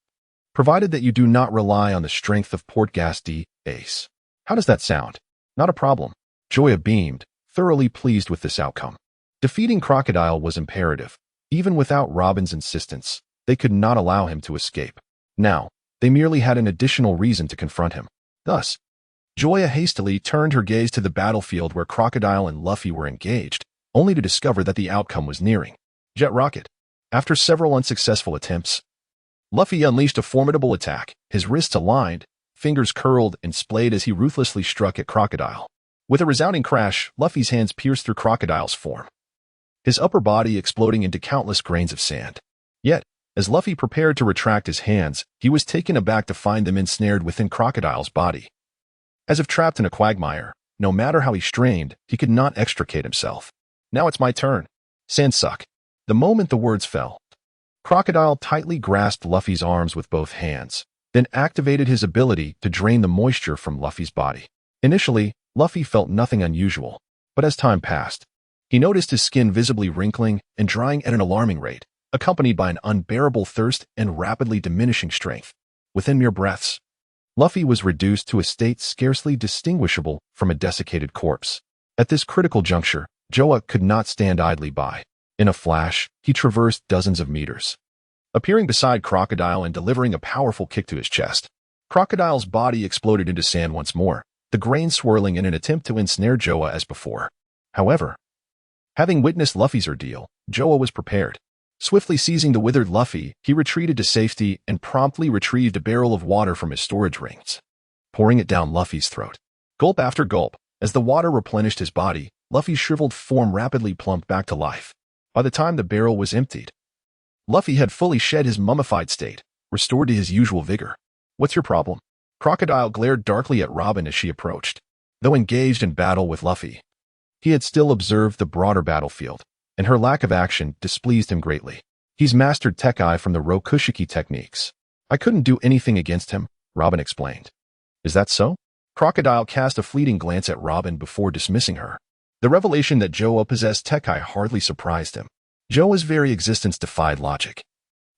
provided that you do not rely on the strength of Portgas D. Ace. How does that sound? Not a problem. Joya beamed, thoroughly pleased with this outcome. Defeating Crocodile was imperative. Even without Robin's insistence, they could not allow him to escape. Now, they merely had an additional reason to confront him. Thus, Joya hastily turned her gaze to the battlefield where Crocodile and Luffy were engaged, only to discover that the outcome was nearing. Jet rocket. After several unsuccessful attempts, Luffy unleashed a formidable attack, his wrists aligned, fingers curled and splayed as he ruthlessly struck at Crocodile. With a resounding crash, Luffy's hands pierced through Crocodile's form, his upper body exploding into countless grains of sand. Yet, as Luffy prepared to retract his hands, he was taken aback to find them ensnared within Crocodile's body. As if trapped in a quagmire, no matter how he strained, he could not extricate himself. Now it's my turn. Sandsuck. The moment the words fell, Crocodile tightly grasped Luffy's arms with both hands, then activated his ability to drain the moisture from Luffy's body. Initially, Luffy felt nothing unusual, but as time passed, he noticed his skin visibly wrinkling and drying at an alarming rate, accompanied by an unbearable thirst and rapidly diminishing strength. Within mere breaths, Luffy was reduced to a state scarcely distinguishable from a desiccated corpse. At this critical juncture, Joya could not stand idly by. In a flash, he traversed dozens of meters, appearing beside Crocodile and delivering a powerful kick to his chest. Crocodile's body exploded into sand once more, the grain swirling in an attempt to ensnare Joya as before. However, having witnessed Luffy's ordeal, Joya was prepared. Swiftly seizing the withered Luffy, he retreated to safety and promptly retrieved a barrel of water from his storage rings, pouring it down Luffy's throat. Gulp after gulp, as the water replenished his body, Luffy's shriveled form rapidly plumped back to life. By the time the barrel was emptied, Luffy had fully shed his mummified state, restored to his usual vigor. What's your problem? Crocodile glared darkly at Robin as she approached. Though engaged in battle with Luffy, he had still observed the broader battlefield, and her lack of action displeased him greatly. He's mastered Tekai from the Rokushiki techniques. I couldn't do anything against him, Robin explained. Is that so? Crocodile cast a fleeting glance at Robin before dismissing her. The revelation that Joya possessed Tekai hardly surprised him. Joya's very existence defied logic.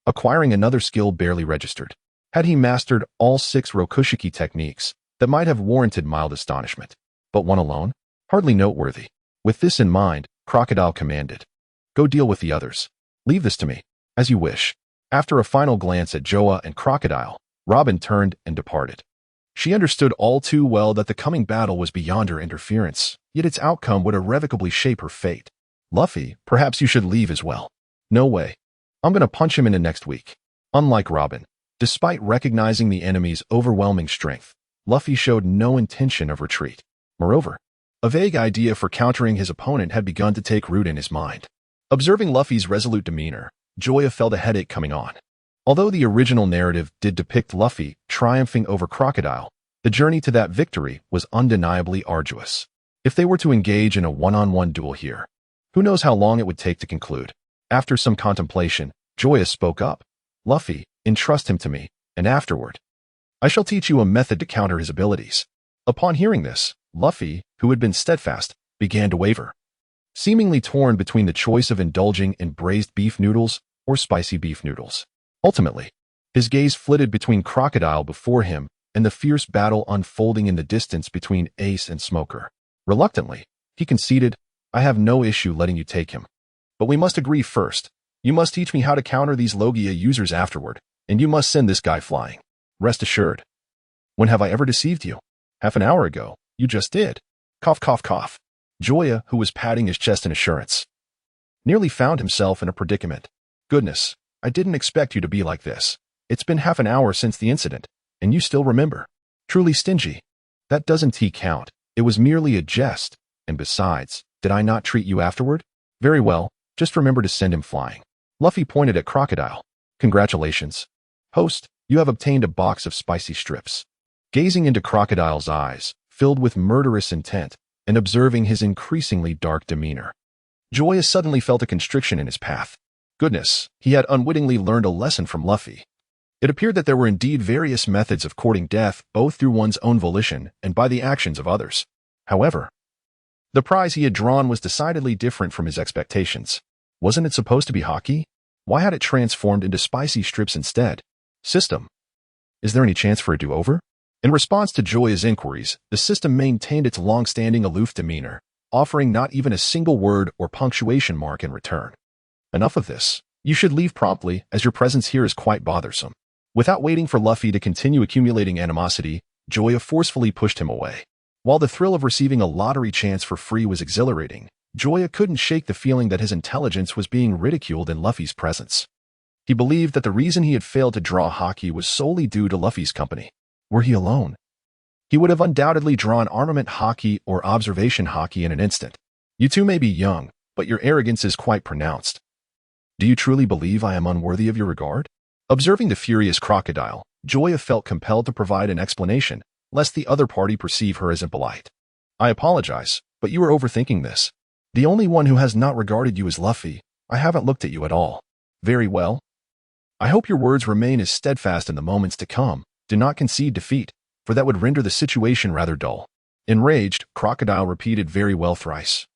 Acquiring another skill barely registered. Had he mastered all 6 Rokushiki techniques, that might have warranted mild astonishment. But one alone? Hardly noteworthy. With this in mind, Crocodile commanded, "Go deal with the others. Leave this to me." As you wish. After a final glance at Joya and Crocodile, Robin turned and departed. She understood all too well that the coming battle was beyond her interference, yet its outcome would irrevocably shape her fate. Luffy, perhaps you should leave as well. No way. I'm gonna punch him in the next week. Unlike Robin, despite recognizing the enemy's overwhelming strength, Luffy showed no intention of retreat. Moreover, a vague idea for countering his opponent had begun to take root in his mind. Observing Luffy's resolute demeanor, Joya felt a headache coming on. Although the original narrative did depict Luffy triumphing over Crocodile, the journey to that victory was undeniably arduous. If they were to engage in a one-on-one duel here, who knows how long it would take to conclude. After some contemplation, Joya spoke up. Luffy, entrust him to me, and afterward, I shall teach you a method to counter his abilities. Upon hearing this, Luffy, who had been steadfast, began to waver, seemingly torn between the choice of indulging in braised beef noodles or spicy beef noodles. Ultimately, his gaze flitted between Crocodile before him and the fierce battle unfolding in the distance between Ace and Smoker. Reluctantly, he conceded, I have no issue letting you take him. But we must agree first. You must teach me how to counter these Logia users afterward, and you must send this guy flying. Rest assured. When have I ever deceived you? Half an hour ago, you just did. Cough, cough, cough. Joya, who was patting his chest in assurance, nearly found himself in a predicament. Goodness, I didn't expect you to be like this. It's been half an hour since the incident, and you still remember. Truly stingy. That doesn't count. It was merely a jest, and besides, did I not treat you afterward? Very well, just remember to send him flying. Luffy pointed at Crocodile. Congratulations. Host, you have obtained a box of spicy strips. Gazing into Crocodile's eyes, filled with murderous intent, and observing his increasingly dark demeanor, Joya suddenly felt a constriction in his path. Goodness, he had unwittingly learned a lesson from Luffy. It appeared that there were indeed various methods of courting death, both through one's own volition and by the actions of others. However, the prize he had drawn was decidedly different from his expectations. Wasn't it supposed to be hockey? Why had it transformed into spicy strips instead? System. Is there any chance for a do-over? In response to Joya's inquiries, the system maintained its long-standing aloof demeanor, offering not even a single word or punctuation mark in return. Enough of this. You should leave promptly, as your presence here is quite bothersome. Without waiting for Luffy to continue accumulating animosity, Joya forcefully pushed him away. While the thrill of receiving a lottery chance for free was exhilarating, Joya couldn't shake the feeling that his intelligence was being ridiculed in Luffy's presence. He believed that the reason he had failed to draw Haki was solely due to Luffy's company. Were he alone, he would have undoubtedly drawn armament Haki or observation Haki in an instant. You two may be young, but your arrogance is quite pronounced. Do you truly believe I am unworthy of your regard? Observing the furious Crocodile, Joya felt compelled to provide an explanation, lest the other party perceive her as impolite. I apologize, but you are overthinking this. The only one who has not regarded you as Luffy. I haven't looked at you at all. Very well. I hope your words remain as steadfast in the moments to come. Do not concede defeat, for that would render the situation rather dull. Enraged, Crocodile repeated very well thrice,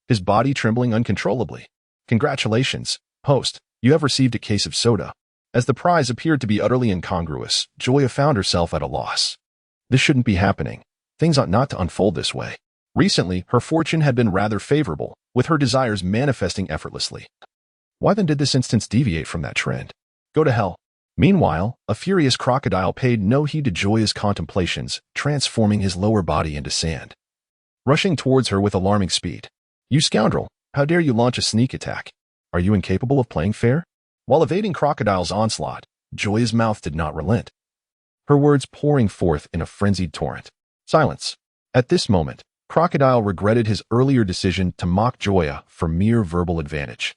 his body trembling uncontrollably. Congratulations, host, you have received a case of soda. As the prize appeared to be utterly incongruous, Joya found herself at a loss. This shouldn't be happening. Things ought not to unfold this way. Recently, her fortune had been rather favorable, with her desires manifesting effortlessly. Why then did this instance deviate from that trend? Go to hell. Meanwhile, a furious Crocodile paid no heed to Joya's contemplations, transforming his lower body into sand, rushing towards her with alarming speed. You scoundrel, how dare you launch a sneak attack? Are you incapable of playing fair? While evading Crocodile's onslaught, Joya's mouth did not relent, her words pouring forth in a frenzied torrent. Silence. At this moment, Crocodile regretted his earlier decision to mock Joya for mere verbal advantage,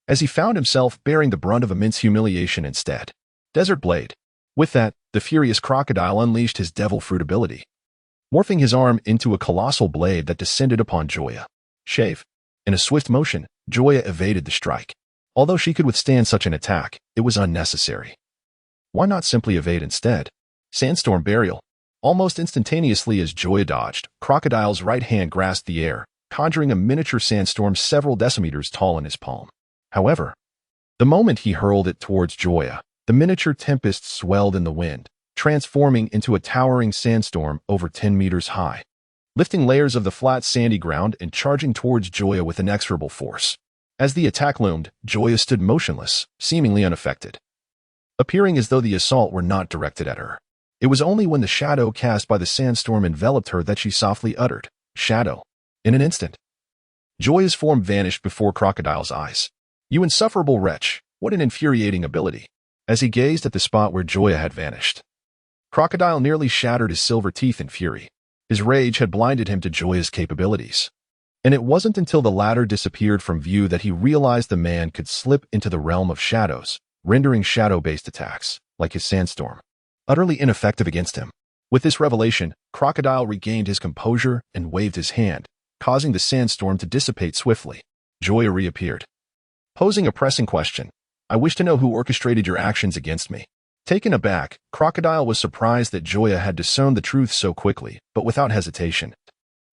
as he found himself bearing the brunt of immense humiliation instead. Desert Blade. With that, the furious Crocodile unleashed his devil fruit ability, morphing his arm into a colossal blade that descended upon Joya. Shave. In a swift motion, Joya evaded the strike. Although she could withstand such an attack, it was unnecessary. Why not simply evade instead? Sandstorm Burial. Almost instantaneously as Joya dodged, Crocodile's right hand grasped the air, conjuring a miniature sandstorm several decimeters tall in his palm. However, the moment he hurled it towards Joya, the miniature tempest swelled in the wind, transforming into a towering sandstorm over 10 meters high, lifting layers of the flat sandy ground and charging towards Joya with inexorable force. As the attack loomed, Joya stood motionless, seemingly unaffected, appearing as though the assault were not directed at her. It was only when the shadow cast by the sandstorm enveloped her that she softly uttered, "Shadow." In an instant, Joya's form vanished before Crocodile's eyes. You insufferable wretch, what an infuriating ability. As he gazed at the spot where Joya had vanished, Crocodile nearly shattered his silver teeth in fury. His rage had blinded him to Joya's capabilities, and it wasn't until the latter disappeared from view that he realized the man could slip into the realm of shadows, rendering shadow-based attacks, like his sandstorm, utterly ineffective against him. With this revelation, Crocodile regained his composure and waved his hand, causing the sandstorm to dissipate swiftly. Joya reappeared, posing a pressing question. I wish to know who orchestrated your actions against me. Taken aback, Crocodile was surprised that Joya had discerned the truth so quickly, but without hesitation,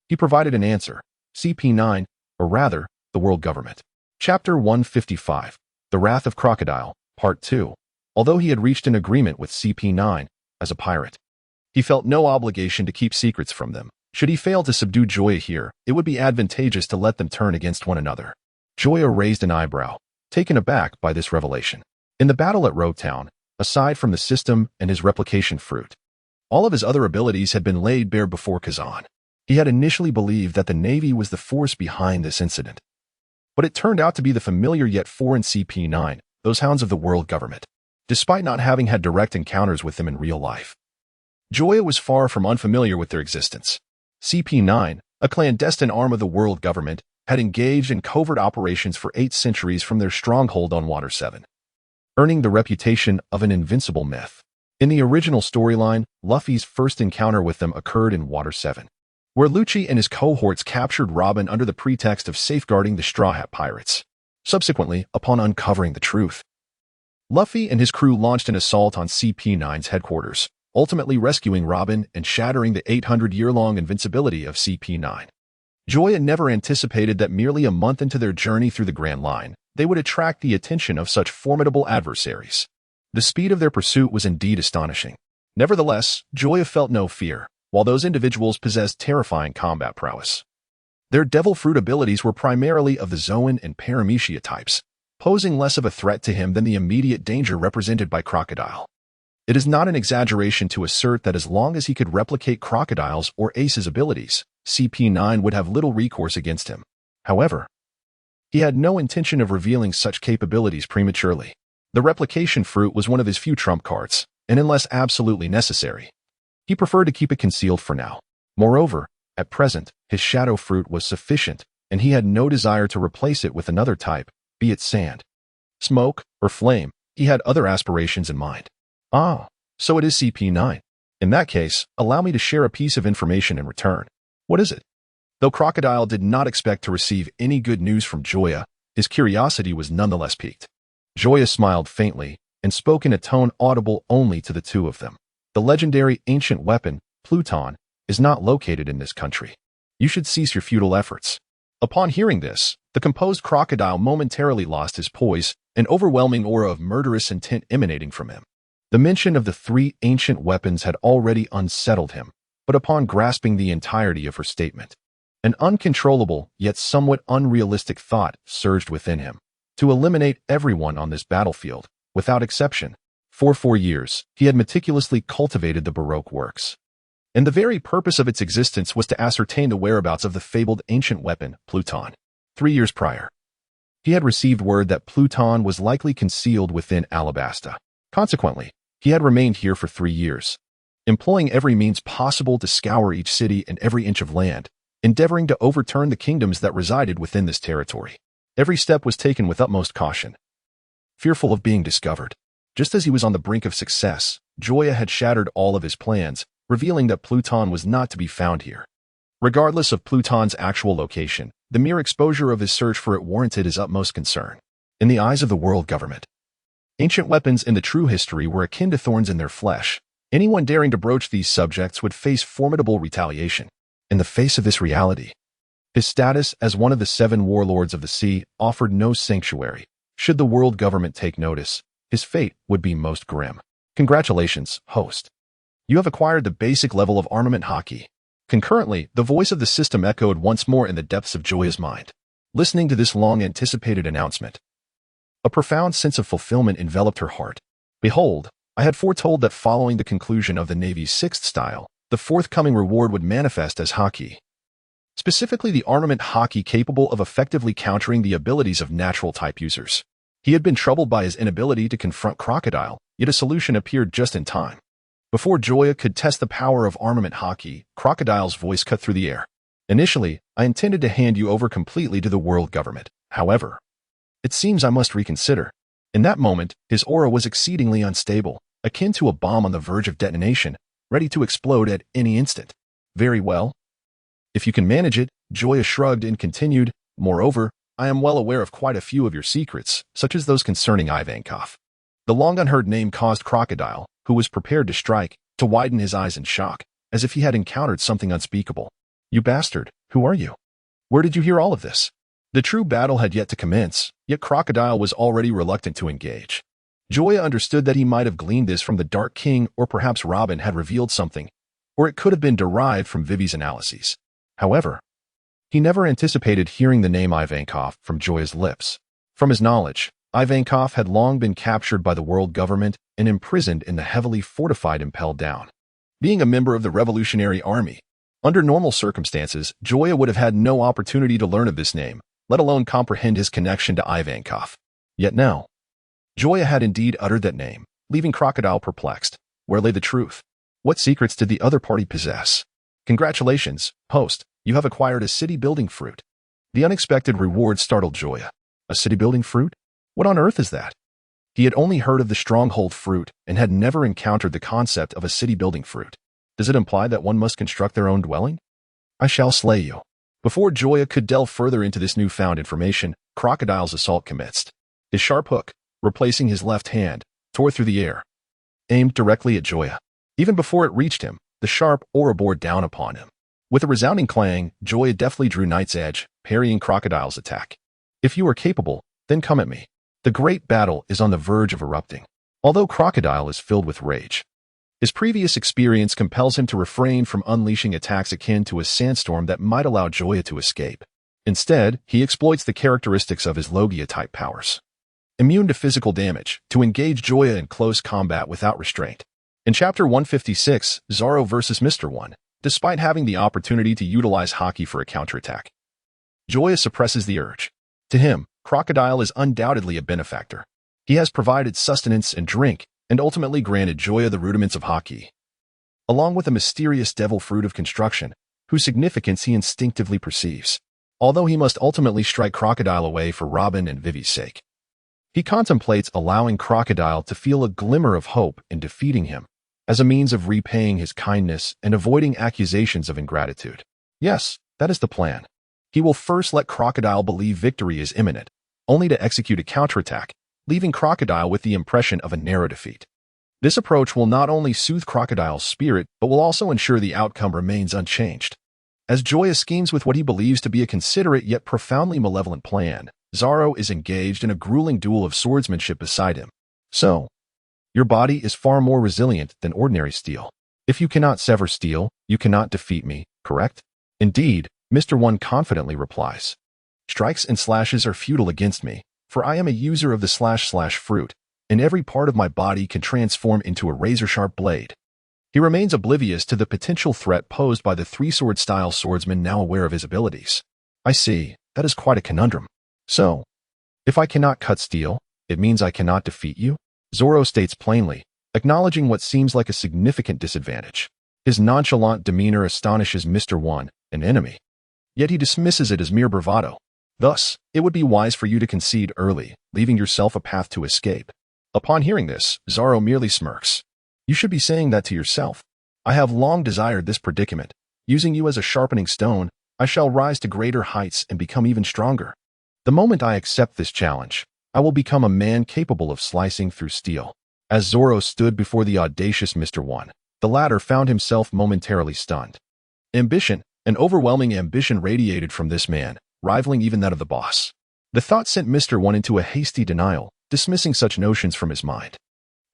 he provided an answer. CP9, or rather, the World Government. Chapter 155, The Wrath of Crocodile, Part 2. Although he had reached an agreement with CP9, as a pirate, he felt no obligation to keep secrets from them. Should he fail to subdue Joya here, it would be advantageous to let them turn against one another. Joya raised an eyebrow, taken aback by this revelation. In the battle at Road Town, aside from the system and his replication fruit, all of his other abilities had been laid bare before Kazan. He had initially believed that the Navy was the force behind this incident, but it turned out to be the familiar yet foreign CP9, those hounds of the World Government. Despite not having had direct encounters with them in real life, Joya was far from unfamiliar with their existence. CP9, a clandestine arm of the World Government, had engaged in covert operations for 8 centuries from their stronghold on Water 7, earning the reputation of an invincible myth. In the original storyline, Luffy's first encounter with them occurred in Water 7, where Lucci and his cohorts captured Robin under the pretext of safeguarding the Straw Hat Pirates. Subsequently, upon uncovering the truth, Luffy and his crew launched an assault on CP9's headquarters, ultimately rescuing Robin and shattering the 800-year-long invincibility of CP9. Joya never anticipated that merely a month into their journey through the Grand Line, they would attract the attention of such formidable adversaries. The speed of their pursuit was indeed astonishing. Nevertheless, Joya felt no fear, while those individuals possessed terrifying combat prowess. Their devil fruit abilities were primarily of the Zoan and Paramecia types, posing less of a threat to him than the immediate danger represented by Crocodile. It is not an exaggeration to assert that as long as he could replicate Crocodile's or Ace's abilities, CP9 would have little recourse against him. However, he had no intention of revealing such capabilities prematurely. The replication fruit was one of his few trump cards, and unless absolutely necessary, he preferred to keep it concealed for now. Moreover, at present, his shadow fruit was sufficient, and he had no desire to replace it with another type, be it sand, smoke, or flame. He had other aspirations in mind. Ah, so it is CP9. In that case, allow me to share a piece of information in return. What is it? Though Crocodile did not expect to receive any good news from Joya, his curiosity was nonetheless piqued. Joya smiled faintly and spoke in a tone audible only to the two of them. The legendary ancient weapon, Pluton, is not located in this country. You should cease your futile efforts. Upon hearing this, the composed Crocodile momentarily lost his poise, an overwhelming aura of murderous intent emanating from him. The mention of the three ancient weapons had already unsettled him, but upon grasping the entirety of her statement, an uncontrollable yet somewhat unrealistic thought surged within him. To eliminate everyone on this battlefield, without exception. For 4 years, he had meticulously cultivated the Baroque works, and the very purpose of its existence was to ascertain the whereabouts of the fabled ancient weapon, Pluton. 3 years prior, he had received word that Pluton was likely concealed within Alabasta. Consequently, he had remained here for 3 years, employing every means possible to scour each city and every inch of land, endeavoring to overturn the kingdoms that resided within this territory. Every step was taken with utmost caution, fearful of being discovered. Just as he was on the brink of success, Joya had shattered all of his plans, revealing that Pluton was not to be found here. Regardless of Pluton's actual location, the mere exposure of his search for it warranted his utmost concern. In the eyes of the world government, ancient weapons in the true history were akin to thorns in their flesh. Anyone daring to broach these subjects would face formidable retaliation. In the face of this reality, his status as one of the 7 warlords of the sea offered no sanctuary. Should the world government take notice, his fate would be most grim. Congratulations, host. You have acquired the basic level of armament hockey. Concurrently, the voice of the system echoed once more in the depths of Joya's mind. Listening to this long-anticipated announcement, a profound sense of fulfillment enveloped her heart. Behold, I had foretold that following the conclusion of the Navy's 6th style, the forthcoming reward would manifest as hockey. Specifically the armament hockey capable of effectively countering the abilities of natural type users. He had been troubled by his inability to confront Crocodile, yet a solution appeared just in time. Before Joya could test the power of armament hockey, Crocodile's voice cut through the air. Initially, I intended to hand you over completely to the world government. However, it seems I must reconsider. In that moment, his aura was exceedingly unstable, akin to a bomb on the verge of detonation, ready to explode at any instant. Very well. If you can manage it, Joya shrugged and continued, moreover, I am well aware of quite a few of your secrets, such as those concerning Ivankov. The long-unheard name caused Crocodile, who was prepared to strike, to widen his eyes in shock, as if he had encountered something unspeakable. You bastard, who are you? Where did you hear all of this? The true battle had yet to commence, yet Crocodile was already reluctant to engage. Joya understood that he might have gleaned this from the Dark King, or perhaps Robin had revealed something, or it could have been derived from Vivi's analyses. However, he never anticipated hearing the name Ivankov from Joya's lips. From his knowledge, Ivankov had long been captured by the world government and imprisoned in the heavily fortified Impel Down. Being a member of the Revolutionary Army, under normal circumstances, Joya would have had no opportunity to learn of this name, let alone comprehend his connection to Ivankov. Yet now, Joya had indeed uttered that name, leaving Crocodile perplexed. Where lay the truth? What secrets did the other party possess? Congratulations, host. You have acquired a city-building fruit. The unexpected reward startled Joya. A city-building fruit? What on earth is that? He had only heard of the stronghold fruit and had never encountered the concept of a city-building fruit. Does it imply that one must construct their own dwelling? I shall slay you. Before Joya could delve further into this newfound information, Crocodile's assault commenced. His sharp hook, replacing his left hand, tore through the air, aimed directly at Joya. Even before it reached him, the sharp aura bore down upon him. With a resounding clang, Joya deftly drew Knight's Edge, parrying Crocodile's attack. If you are capable, then come at me. The great battle is on the verge of erupting. Although Crocodile is filled with rage, his previous experience compels him to refrain from unleashing attacks akin to a sandstorm that might allow Joya to escape. Instead, he exploits the characteristics of his Logia-type powers. Immune to physical damage, to engage Joya in close combat without restraint. In Chapter 156, Zoro vs. Mr. 1, despite having the opportunity to utilize hockey for a counterattack, Joya suppresses the urge. To him, Crocodile is undoubtedly a benefactor. He has provided sustenance and drink, and ultimately granted Joya the rudiments of haki, along with a mysterious devil fruit of construction, whose significance he instinctively perceives, although he must ultimately strike Crocodile away for Robin and Vivi's sake. He contemplates allowing Crocodile to feel a glimmer of hope in defeating him, as a means of repaying his kindness and avoiding accusations of ingratitude. Yes, that is the plan. He will first let Crocodile believe victory is imminent, only to execute a counterattack, leaving Crocodile with the impression of a narrow defeat. This approach will not only soothe Crocodile's spirit, but will also ensure the outcome remains unchanged. As Joya schemes with what he believes to be a considerate yet profoundly malevolent plan, Zoro is engaged in a grueling duel of swordsmanship beside him. So, your body is far more resilient than ordinary steel. If you cannot sever steel, you cannot defeat me, correct? Indeed, Mr. One confidently replies. Strikes and slashes are futile against me, for I am a user of the // fruit, and every part of my body can transform into a razor-sharp blade. He remains oblivious to the potential threat posed by the three-sword-style swordsman now aware of his abilities. I see, that is quite a conundrum. So, if I cannot cut steel, it means I cannot defeat you? Zoro states plainly, acknowledging what seems like a significant disadvantage. His nonchalant demeanor astonishes Mr. One, an enemy. Yet he dismisses it as mere bravado. Thus, it would be wise for you to concede early, leaving yourself a path to escape. Upon hearing this, Zoro merely smirks. You should be saying that to yourself. I have long desired this predicament. Using you as a sharpening stone, I shall rise to greater heights and become even stronger. The moment I accept this challenge, I will become a man capable of slicing through steel. As Zoro stood before the audacious Mr. One, the latter found himself momentarily stunned. Ambition, an overwhelming ambition radiated from this man, rivaling even that of the boss. The thought sent Mr. One into a hasty denial, dismissing such notions from his mind.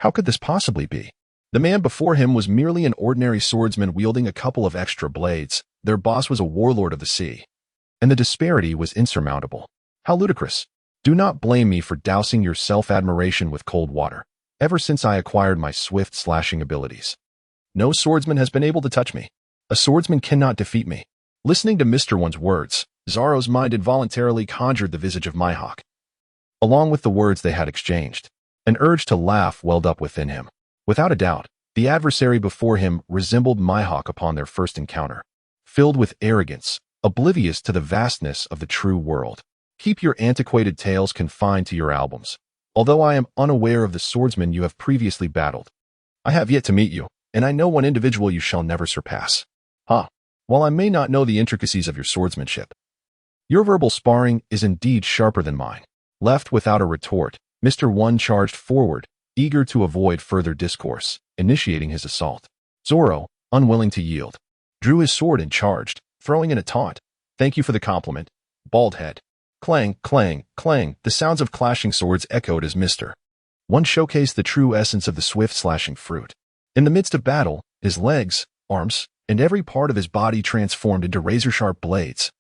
How could this possibly be? The man before him was merely an ordinary swordsman wielding a couple of extra blades. Their boss was a warlord of the sea. And the disparity was insurmountable. How ludicrous. Do not blame me for dousing your self-admiration with cold water, ever since I acquired my swift slashing abilities. No swordsman has been able to touch me. A swordsman cannot defeat me. Listening to Mr. One's words, Zoro's mind involuntarily conjured the visage of Mihawk. Along with the words they had exchanged, an urge to laugh welled up within him. Without a doubt, the adversary before him resembled Mihawk upon their first encounter, filled with arrogance, oblivious to the vastness of the true world. Keep your antiquated tales confined to your albums. Although I am unaware of the swordsman you have previously battled, I have yet to meet you, and I know one individual you shall never surpass. While I may not know the intricacies of your swordsmanship, your verbal sparring is indeed sharper than mine. Left without a retort, Mr. One charged forward, eager to avoid further discourse, initiating his assault. Zoro, unwilling to yield, drew his sword and charged, throwing in a taunt. Thank you for the compliment, bald head. Clang, clang, clang, the sounds of clashing swords echoed as Mr. One showcased the true essence of the swift slashing fruit. In the midst of battle, his legs, arms, and every part of his body transformed into razor-sharp blades.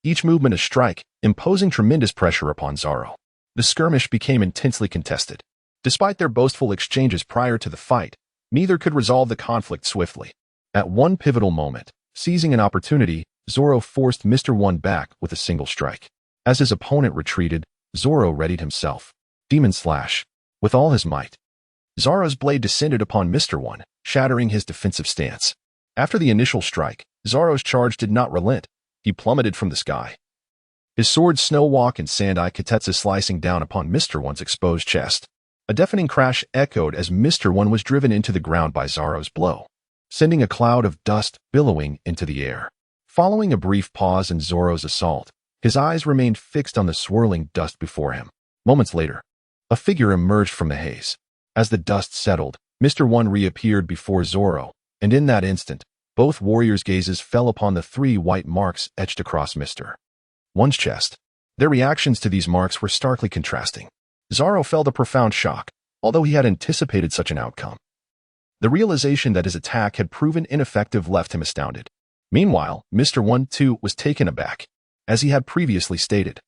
Each movement a strike, imposing tremendous pressure upon Zoro. The skirmish became intensely contested. Despite their boastful exchanges prior to the fight, neither could resolve the conflict swiftly. At one pivotal moment, seizing an opportunity, Zoro forced Mr. One back with a single strike. As his opponent retreated, Zoro readied himself. Demon Slash. With all his might, Zoro's blade descended upon Mr. One, shattering his defensive stance. After the initial strike, Zoro's charge did not relent. He plummeted from the sky. His sword Snow Walk and Sand-Eye Katetsu slicing down upon Mr. One's exposed chest. A deafening crash echoed as Mr. One was driven into the ground by Zoro's blow, sending a cloud of dust billowing into the air. Following a brief pause in Zoro's assault, his eyes remained fixed on the swirling dust before him. Moments later, a figure emerged from the haze. As the dust settled, Mr. One reappeared before Zoro, and in that instant, both warriors' gazes fell upon the 3 white marks etched across Mr. One's chest. Their reactions to these marks were starkly contrasting. Zoro felt a profound shock, although he had anticipated such an outcome. The realization that his attack had proven ineffective left him astounded. Meanwhile, Mr. One, too, was taken aback, as he had previously stated.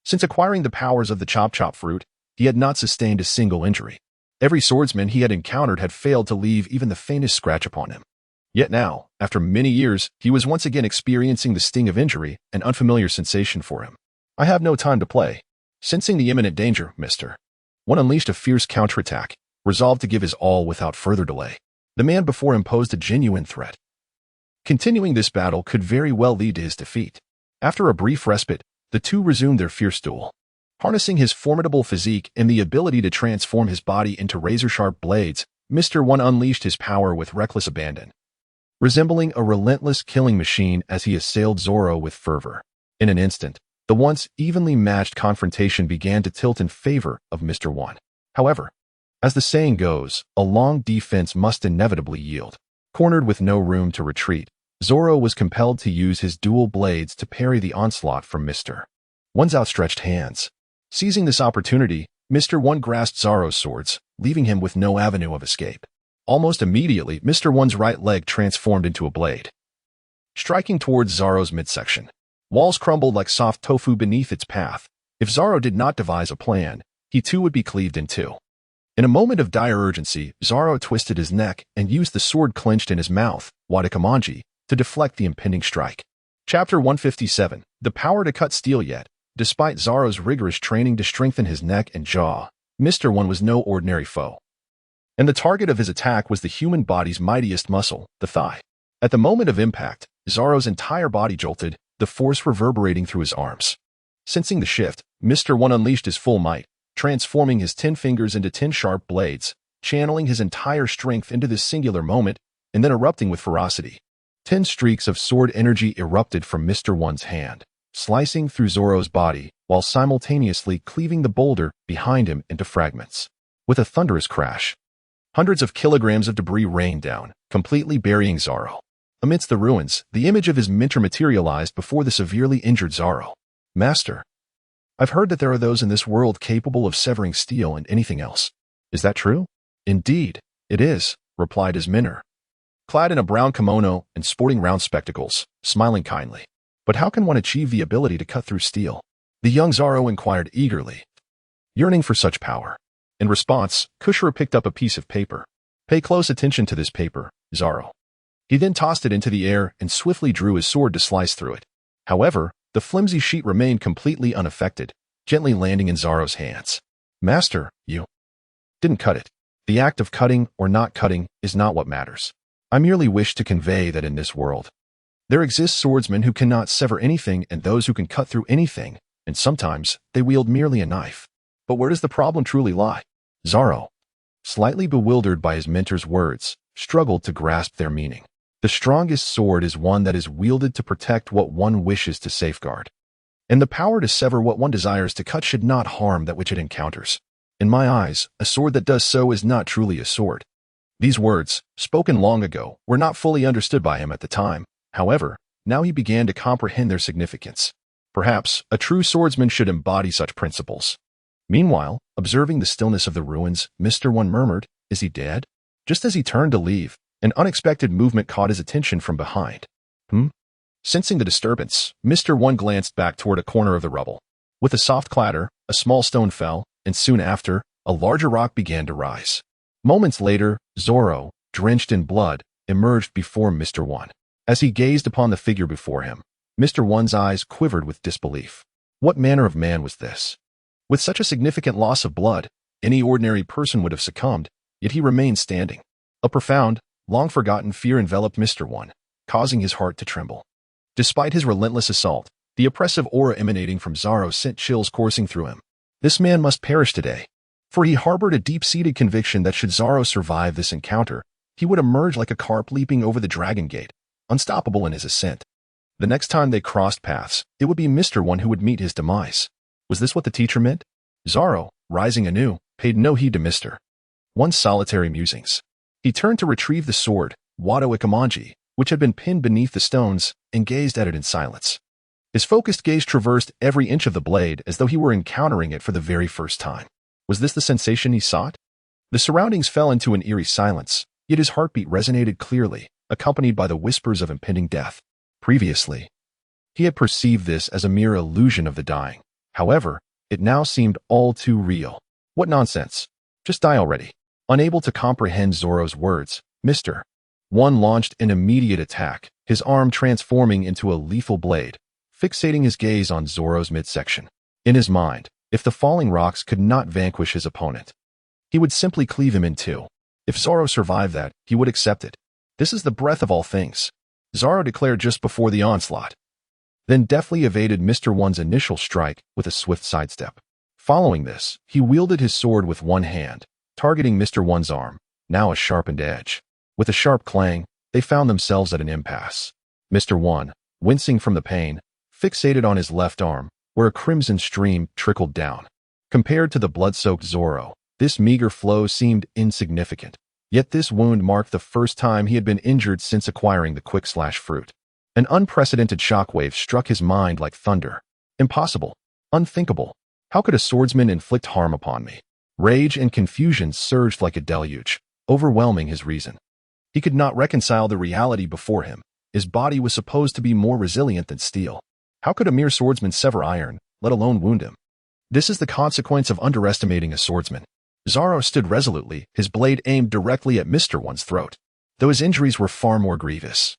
Since acquiring the powers of the chop-chop fruit, he had not sustained a single injury. Every swordsman he had encountered had failed to leave even the faintest scratch upon him. Yet now, after many years, he was once again experiencing the sting of injury, an unfamiliar sensation for him. I have no time to play. Sensing the imminent danger, Mr. One unleashed a fierce counterattack, resolved to give his all without further delay. The man before him posed a genuine threat. Continuing this battle could very well lead to his defeat. After a brief respite, the two resumed their fierce duel. Harnessing his formidable physique and the ability to transform his body into razor-sharp blades, Mr. One unleashed his power with reckless abandon, resembling a relentless killing machine as he assailed Zoro with fervor. In an instant, the once evenly matched confrontation began to tilt in favor of Mr. One. However, as the saying goes, a long defense must inevitably yield. Cornered with no room to retreat, Zoro was compelled to use his dual blades to parry the onslaught from Mr. One's outstretched hands. Seizing this opportunity, Mr. One grasped Zoro's swords, leaving him with no avenue of escape. Almost immediately, Mr. One's right leg transformed into a blade, striking towards Zoro's midsection. Walls crumbled like soft tofu beneath its path. If Zoro did not devise a plan, he too would be cleaved in two. In a moment of dire urgency, Zoro twisted his neck and used the sword clenched in his mouth, Wadakamanji, to deflect the impending strike. Chapter 157. The power to cut steel. Yet, despite Zoro's rigorous training to strengthen his neck and jaw, Mr. One was no ordinary foe. And the target of his attack was the human body's mightiest muscle, the thigh. At the moment of impact, Zoro's entire body jolted, the force reverberating through his arms. Sensing the shift, Mr. One unleashed his full might, transforming his 10 fingers into 10 sharp blades, channeling his entire strength into this singular moment, and then erupting with ferocity. 10 streaks of sword energy erupted from Mr. One's hand, slicing through Zoro's body while simultaneously cleaving the boulder behind him into fragments. With a thunderous crash, hundreds of kilograms of debris rained down, completely burying Zoro. Amidst the ruins, the image of his mentor materialized before the severely injured Zoro. Master, I've heard that there are those in this world capable of severing steel and anything else. Is that true? Indeed, it is, replied his mentor, clad in a brown kimono and sporting round spectacles, smiling kindly. But how can one achieve the ability to cut through steel? The young Zoro inquired eagerly, yearning for such power. In response, Kushira picked up a piece of paper. Pay close attention to this paper, Zoro. He then tossed it into the air and swiftly drew his sword to slice through it. However, the flimsy sheet remained completely unaffected, gently landing in Zoro's hands. Master, you didn't cut it. The act of cutting or not cutting is not what matters. I merely wish to convey that in this world, there exist swordsmen who cannot sever anything and those who can cut through anything, and sometimes they wield merely a knife. But where does the problem truly lie? Zoro, slightly bewildered by his mentor's words, struggled to grasp their meaning. The strongest sword is one that is wielded to protect what one wishes to safeguard. And the power to sever what one desires to cut should not harm that which it encounters. In my eyes, a sword that does so is not truly a sword. These words, spoken long ago, were not fully understood by him at the time. However, now he began to comprehend their significance. Perhaps a true swordsman should embody such principles. Meanwhile, observing the stillness of the ruins, Mr. One murmured, "Is he dead?" Just as he turned to leave, an unexpected movement caught his attention from behind. Sensing the disturbance, Mr. One glanced back toward a corner of the rubble. With a soft clatter, a small stone fell, and soon after, a larger rock began to rise. Moments later, Zoro, drenched in blood, emerged before Mr. One. As he gazed upon the figure before him, Mr. One's eyes quivered with disbelief. What manner of man was this? With such a significant loss of blood, any ordinary person would have succumbed, yet he remained standing. A profound, long-forgotten fear enveloped Mr. One, causing his heart to tremble. Despite his relentless assault, the oppressive aura emanating from Zoro sent chills coursing through him. This man must perish today, for he harbored a deep-seated conviction that should Zoro survive this encounter, he would emerge like a carp leaping over the Dragon Gate, unstoppable in his ascent. The next time they crossed paths, it would be Mr. One who would meet his demise. Was this what the teacher meant? Zoro, rising anew, paid no heed to Mr. One's solitary musings. He turned to retrieve the sword, Wado Ikamanji, which had been pinned beneath the stones, and gazed at it in silence. His focused gaze traversed every inch of the blade as though he were encountering it for the very first time. Was this the sensation he sought? The surroundings fell into an eerie silence, yet his heartbeat resonated clearly, accompanied by the whispers of impending death. Previously, he had perceived this as a mere illusion of the dying. However, it now seemed all too real. What nonsense. Just die already. Unable to comprehend Zoro's words, Mr. One launched an immediate attack, his arm transforming into a lethal blade, fixating his gaze on Zoro's midsection. In his mind, If the falling rocks could not vanquish his opponent, he would simply cleave him in two. If Zoro survived that, he would accept it. This is the breath of all things, Zoro declared just before the onslaught, then deftly evaded Mr. One's initial strike with a swift sidestep. Following this, he wielded his sword with one hand, targeting Mr. One's arm, now a sharpened edge. With a sharp clang, they found themselves at an impasse. Mr. One, wincing from the pain, fixated on his left arm, where a crimson stream trickled down. Compared to the blood-soaked Zoro, this meager flow seemed insignificant. Yet this wound marked the first time he had been injured since acquiring the quick-slash fruit. An unprecedented shockwave struck his mind like thunder. Impossible. Unthinkable. How could a swordsman inflict harm upon me? Rage and confusion surged like a deluge, overwhelming his reason. He could not reconcile the reality before him. His body was supposed to be more resilient than steel. How could a mere swordsman sever iron, let alone wound him? This is the consequence of underestimating a swordsman. Zoro stood resolutely, his blade aimed directly at Mr. One's throat, though his injuries were far more grievous.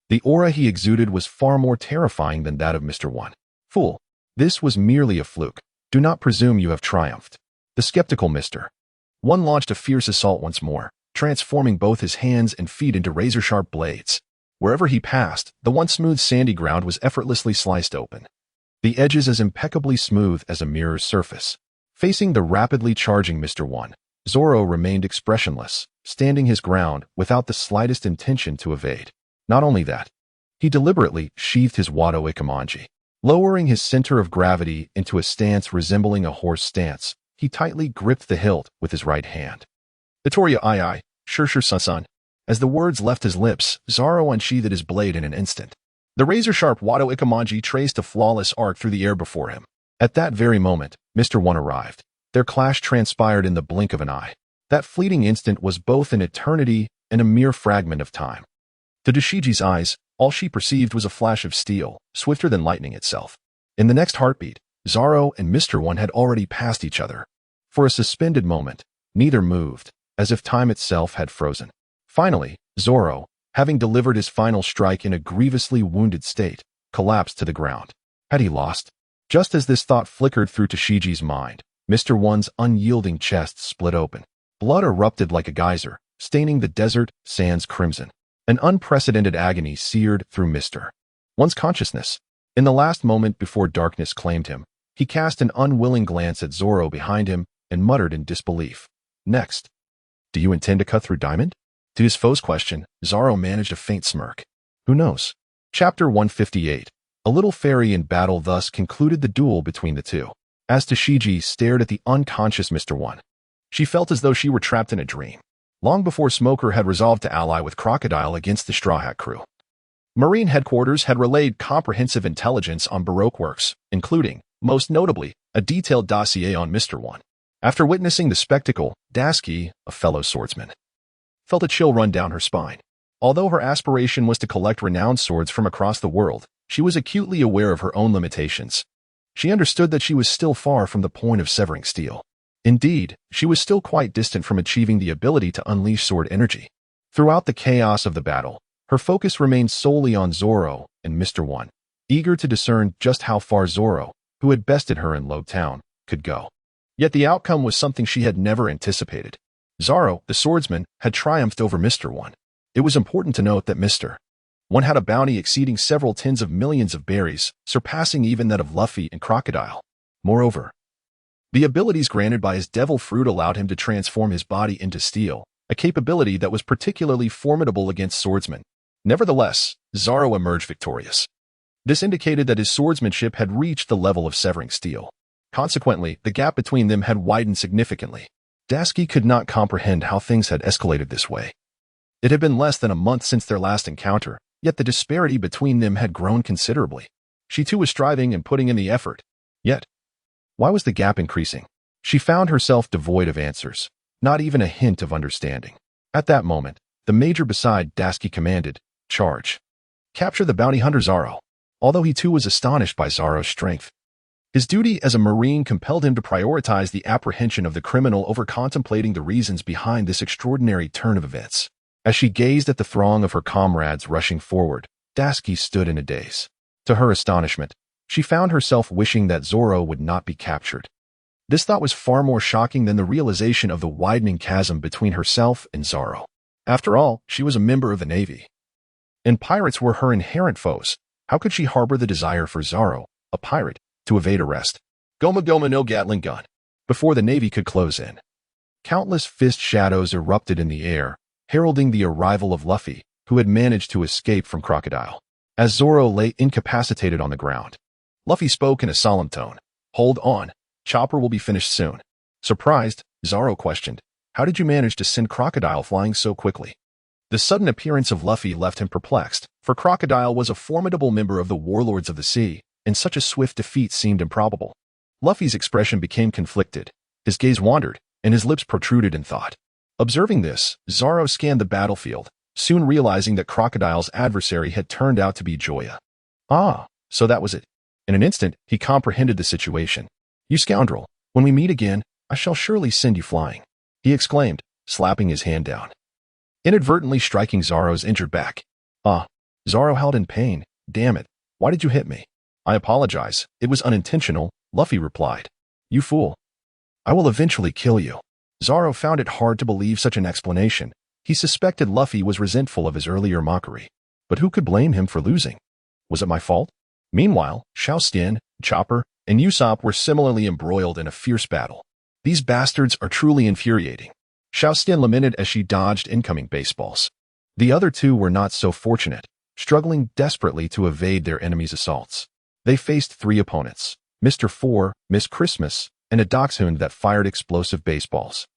The aura he exuded was far more terrifying than that of Mr. One. Fool, this was merely a fluke. Do not presume you have triumphed. The skeptical Mr. One launched a fierce assault once more, transforming both his hands and feet into razor-sharp blades. Wherever he passed, the once smooth sandy ground was effortlessly sliced open, the edges as impeccably smooth as a mirror's surface. Facing the rapidly charging Mr. One, Zoro remained expressionless, standing his ground without the slightest intention to evade. Not only that, he deliberately sheathed his Wado Ikemonji. Lowering his center of gravity into a stance resembling a horse stance, he tightly gripped the hilt with his right hand. Itoria I, Shur Sun. As the words left his lips, Zoro unsheathed his blade in an instant. The razor-sharp Wado Ikemonji traced a flawless arc through the air before him. At that very moment, Mr. One arrived. Their clash transpired in the blink of an eye. That fleeting instant was both an eternity and a mere fragment of time. To Dashiji's eyes, all she perceived was a flash of steel, swifter than lightning itself. In the next heartbeat, Zoro and Mr. One had already passed each other. For a suspended moment, neither moved, as if time itself had frozen. Finally, Zoro, having delivered his final strike in a grievously wounded state, collapsed to the ground. Had he lost? Just as this thought flickered through Tashiji's mind, Mr. One's unyielding chest split open. Blood erupted like a geyser, staining the desert sands crimson. An unprecedented agony seared through Mr. One's consciousness. In the last moment before darkness claimed him, he cast an unwilling glance at Zoro behind him and muttered in disbelief. Next. Do you intend to cut through diamond? To his foe's question, Zoro managed a faint smirk. Who knows? Chapter 158. A little fairy in battle thus concluded the duel between the two. As Tashiji stared at the unconscious Mr. One, she felt as though she were trapped in a dream. Long before Smoker had resolved to ally with Crocodile against the Straw Hat crew, Marine Headquarters had relayed comprehensive intelligence on Baroque works, including, most notably, a detailed dossier on Mr. One. After witnessing the spectacle, Dasky, a fellow swordsman, felt a chill run down her spine. Although her aspiration was to collect renowned swords from across the world, she was acutely aware of her own limitations. She understood that she was still far from the point of severing steel. Indeed, she was still quite distant from achieving the ability to unleash sword energy. Throughout the chaos of the battle, her focus remained solely on Zoro and Mr. One, eager to discern just how far Zoro, who had bested her in Low Town, could go. Yet the outcome was something she had never anticipated. Zoro, the swordsman, had triumphed over Mr. One. It was important to note that Mr. One had a bounty exceeding several tens of millions of berries, surpassing even that of Luffy and Crocodile. Moreover, the abilities granted by his devil fruit allowed him to transform his body into steel, a capability that was particularly formidable against swordsmen. Nevertheless, Zoro emerged victorious. This indicated that his swordsmanship had reached the level of severing steel. Consequently, the gap between them had widened significantly. Dasky could not comprehend how things had escalated this way. It had been less than a month since their last encounter, yet the disparity between them had grown considerably. She too was striving and putting in the effort. Yet, why was the gap increasing? She found herself devoid of answers, not even a hint of understanding. At that moment, the major beside Dasky commanded, "Charge. Capture the bounty hunter Zoro." Although he too was astonished by Zoro's strength, his duty as a Marine compelled him to prioritize the apprehension of the criminal over contemplating the reasons behind this extraordinary turn of events. As she gazed at the throng of her comrades rushing forward, Dasky stood in a daze. To her astonishment, she found herself wishing that Zoro would not be captured. This thought was far more shocking than the realization of the widening chasm between herself and Zoro. After all, she was a member of the Navy, and pirates were her inherent foes. How could she harbor the desire for Zoro, a pirate, to evade arrest? Goma Goma no Gatling gun. Before the Navy could close in, countless fist shadows erupted in the air, heralding the arrival of Luffy, who had managed to escape from Crocodile. As Zoro lay incapacitated on the ground, Luffy spoke in a solemn tone. Hold on, Chopper will be finished soon. Surprised, Zoro questioned, how did you manage to send Crocodile flying so quickly? The sudden appearance of Luffy left him perplexed, for Crocodile was a formidable member of the Warlords of the Sea, and such a swift defeat seemed improbable. Luffy's expression became conflicted. His gaze wandered, and his lips protruded in thought. Observing this, Zoro scanned the battlefield, soon realizing that Crocodile's adversary had turned out to be Joya. Ah, so that was it. In an instant, he comprehended the situation. You scoundrel, when we meet again, I shall surely send you flying, he exclaimed, slapping his hand down, inadvertently striking Zoro's injured back. Ah, Zoro howled in pain. Damn it, why did you hit me? I apologize, it was unintentional, Luffy replied. You fool. I will eventually kill you. Zoro found it hard to believe such an explanation. He suspected Luffy was resentful of his earlier mockery. But who could blame him for losing? Was it my fault? Meanwhile, Xiaoxian, Chopper, and Usopp were similarly embroiled in a fierce battle. These bastards are truly infuriating. Xiaoxian lamented as she dodged incoming baseballs. The other two were not so fortunate, struggling desperately to evade their enemies' assaults. They faced three opponents, Mr. Four, Miss Christmas, and a dachshund that fired explosive baseballs.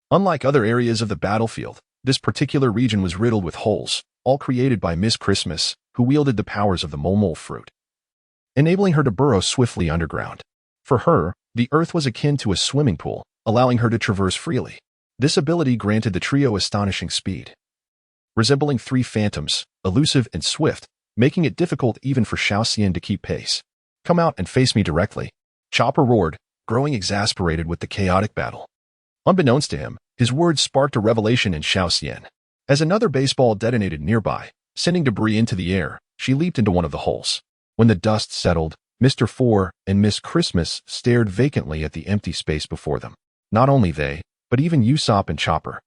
Unlike other areas of the battlefield, this particular region was riddled with holes, all created by Miss Christmas, who wielded the powers of the mole fruit, enabling her to burrow swiftly underground. For her, the earth was akin to a swimming pool, allowing her to traverse freely. This ability granted the trio astonishing speed, resembling three phantoms, elusive and swift, making it difficult even for Xiaoxian to keep pace. Come out and face me directly, Chopper roared, growing exasperated with the chaotic battle. Unbeknownst to him, his words sparked a revelation in Xiaoxian. As another baseball detonated nearby, sending debris into the air, she leaped into one of the holes. When the dust settled, Mr. Four and Miss Christmas stared vacantly at the empty space before them. Not only they, but even Usopp and Chopper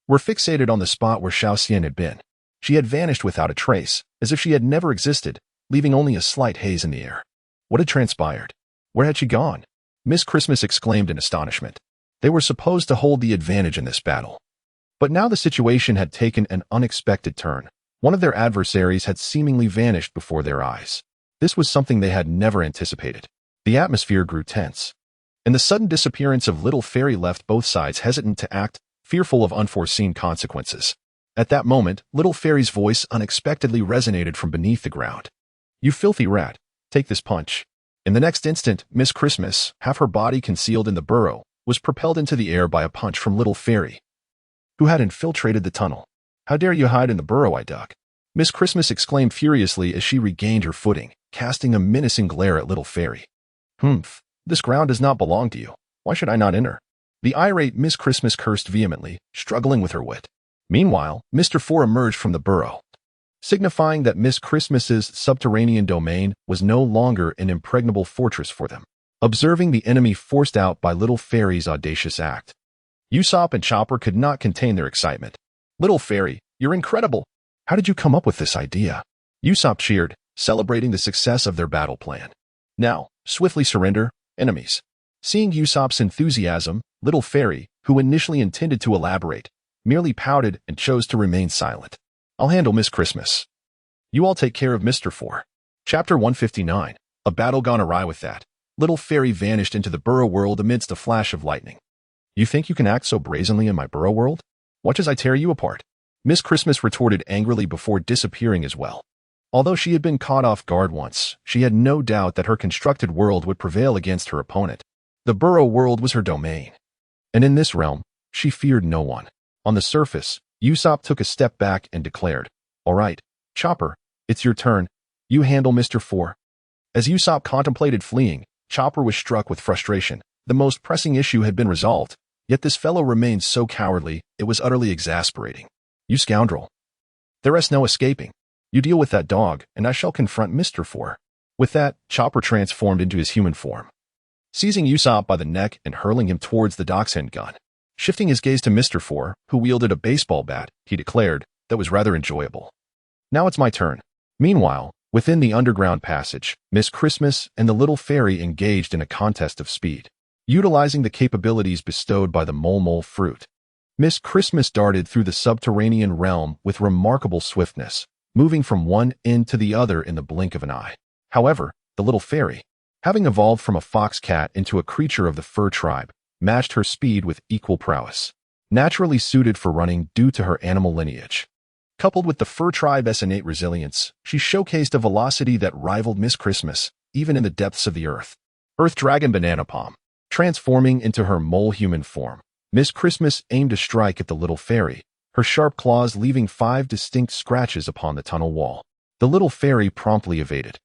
were fixated on the spot where Xiaoxian had been. She had vanished without a trace, as if she had never existed, leaving only a slight haze in the air. What had transpired? Where had she gone? Miss Christmas exclaimed in astonishment. They were supposed to hold the advantage in this battle. But now the situation had taken an unexpected turn. One of their adversaries had seemingly vanished before their eyes. This was something they had never anticipated. The atmosphere grew tense, and the sudden disappearance of Little Fairy left both sides hesitant to act, fearful of unforeseen consequences. At that moment, Little Fairy's voice unexpectedly resonated from beneath the ground. You filthy rat, take this punch. In the next instant, Miss Christmas, half her body concealed in the burrow, was propelled into the air by a punch from Little Fairy, who had infiltrated the tunnel. How dare you hide in the burrow I dug? Miss Christmas exclaimed furiously as she regained her footing, casting a menacing glare at Little Fairy. Humph, this ground does not belong to you. Why should I not enter? The irate Miss Christmas cursed vehemently, struggling with her wit. Meanwhile, Mr. Four emerged from the burrow, signifying that Miss Christmas's subterranean domain was no longer an impregnable fortress for them. Observing the enemy forced out by Little Fairy's audacious act, Usopp and Chopper could not contain their excitement. Little Fairy, you're incredible! How did you come up with this idea? Usopp cheered, celebrating the success of their battle plan. Now, swiftly surrender, enemies. Seeing Usopp's enthusiasm, Little Fairy, who initially intended to elaborate, merely pouted and chose to remain silent. I'll handle Miss Christmas. You all take care of Mr. Four. Chapter 159. A battle gone awry with that. Little Fairy vanished into the burrow world amidst a flash of lightning. You think you can act so brazenly in my burrow world? Watch as I tear you apart. Miss Christmas retorted angrily before disappearing as well. Although she had been caught off guard once, she had no doubt that her constructed world would prevail against her opponent. The burrow world was her domain, and in this realm, she feared no one. On the surface, Usopp took a step back and declared, All right, Chopper, it's your turn. You handle Mr. Four. As Usopp contemplated fleeing, Chopper was struck with frustration. The most pressing issue had been resolved, yet this fellow remained so cowardly, it was utterly exasperating. You scoundrel. There is no escaping. You deal with that dog, and I shall confront Mr. Four. With that, Chopper transformed into his human form. seizing Usopp by the neck and hurling him towards the docksend gun. Shifting his gaze to Mr. Four, who wielded a baseball bat, he declared, that was rather enjoyable. Now it's my turn. Meanwhile, within the underground passage, Miss Christmas and the little fairy engaged in a contest of speed. Utilizing the capabilities bestowed by the mole fruit, Miss Christmas darted through the subterranean realm with remarkable swiftness, moving from one end to the other in the blink of an eye. However, the little fairy, having evolved from a fox cat into a creature of the fur tribe, matched her speed with equal prowess, naturally suited for running due to her animal lineage. Coupled with the fur tribe's innate resilience, she showcased a velocity that rivaled Miss Christmas, even in the depths of the earth. Earth Dragon Banana Palm. Transforming into her mole-human form, Miss Christmas aimed to strike at the little fairy, her sharp claws leaving 5 distinct scratches upon the tunnel wall. The little fairy promptly evaded,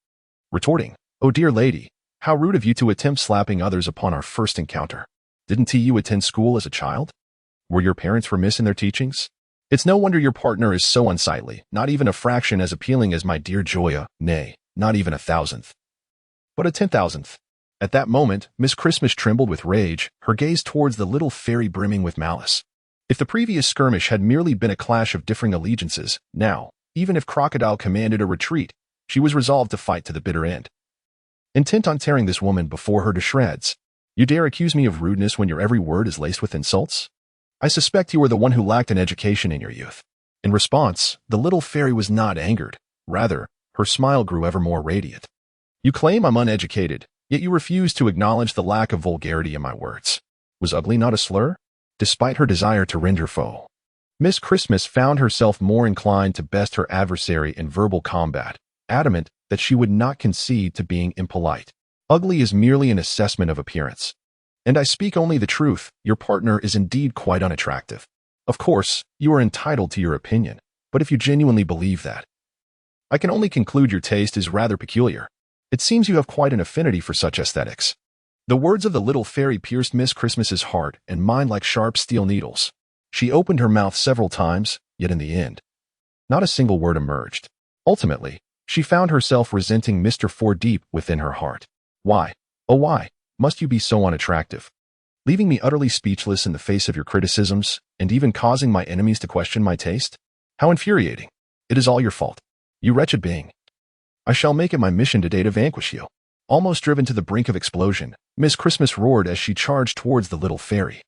retorting, "Oh dear lady, how rude of you to attempt slapping others upon our first encounter. Didn't you attend school as a child? Were your parents remiss in their teachings? It's no wonder your partner is so unsightly, not even a fraction as appealing as my dear Joya, nay, not even 1,000th. But a 10,000th. At that moment, Miss Christmas trembled with rage, her gaze towards the little fairy brimming with malice. If the previous skirmish had merely been a clash of differing allegiances, now, even if Crocodile commanded a retreat, she was resolved to fight to the bitter end. Intent on tearing this woman before her to shreds. You dare accuse me of rudeness when your every word is laced with insults? I suspect you were the one who lacked an education in your youth. In response, the little fairy was not angered. Rather, her smile grew ever more radiant. You claim I'm uneducated, yet you refuse to acknowledge the lack of vulgarity in my words. Was ugly not a slur? Despite her desire to rend her foe, Miss Christmas found herself more inclined to best her adversary in verbal combat, adamant that she would not concede to being impolite. Ugly is merely an assessment of appearance. And I speak only the truth, your partner is indeed quite unattractive. Of course, you are entitled to your opinion, but if you genuinely believe that, I can only conclude your taste is rather peculiar. It seems you have quite an affinity for such aesthetics. The words of the little fairy pierced Miss Christmas's heart and mind like sharp steel needles. She opened her mouth several times, yet in the end, not a single word emerged. Ultimately, she found herself resenting Mr. Four deep within her heart. Why, oh why, must you be so unattractive? Leaving me utterly speechless in the face of your criticisms, and even causing my enemies to question my taste? How infuriating. It is all your fault. You wretched being. I shall make it my mission today to vanquish you. Almost driven to the brink of explosion, Miss Christmas roared as she charged towards the little fairy.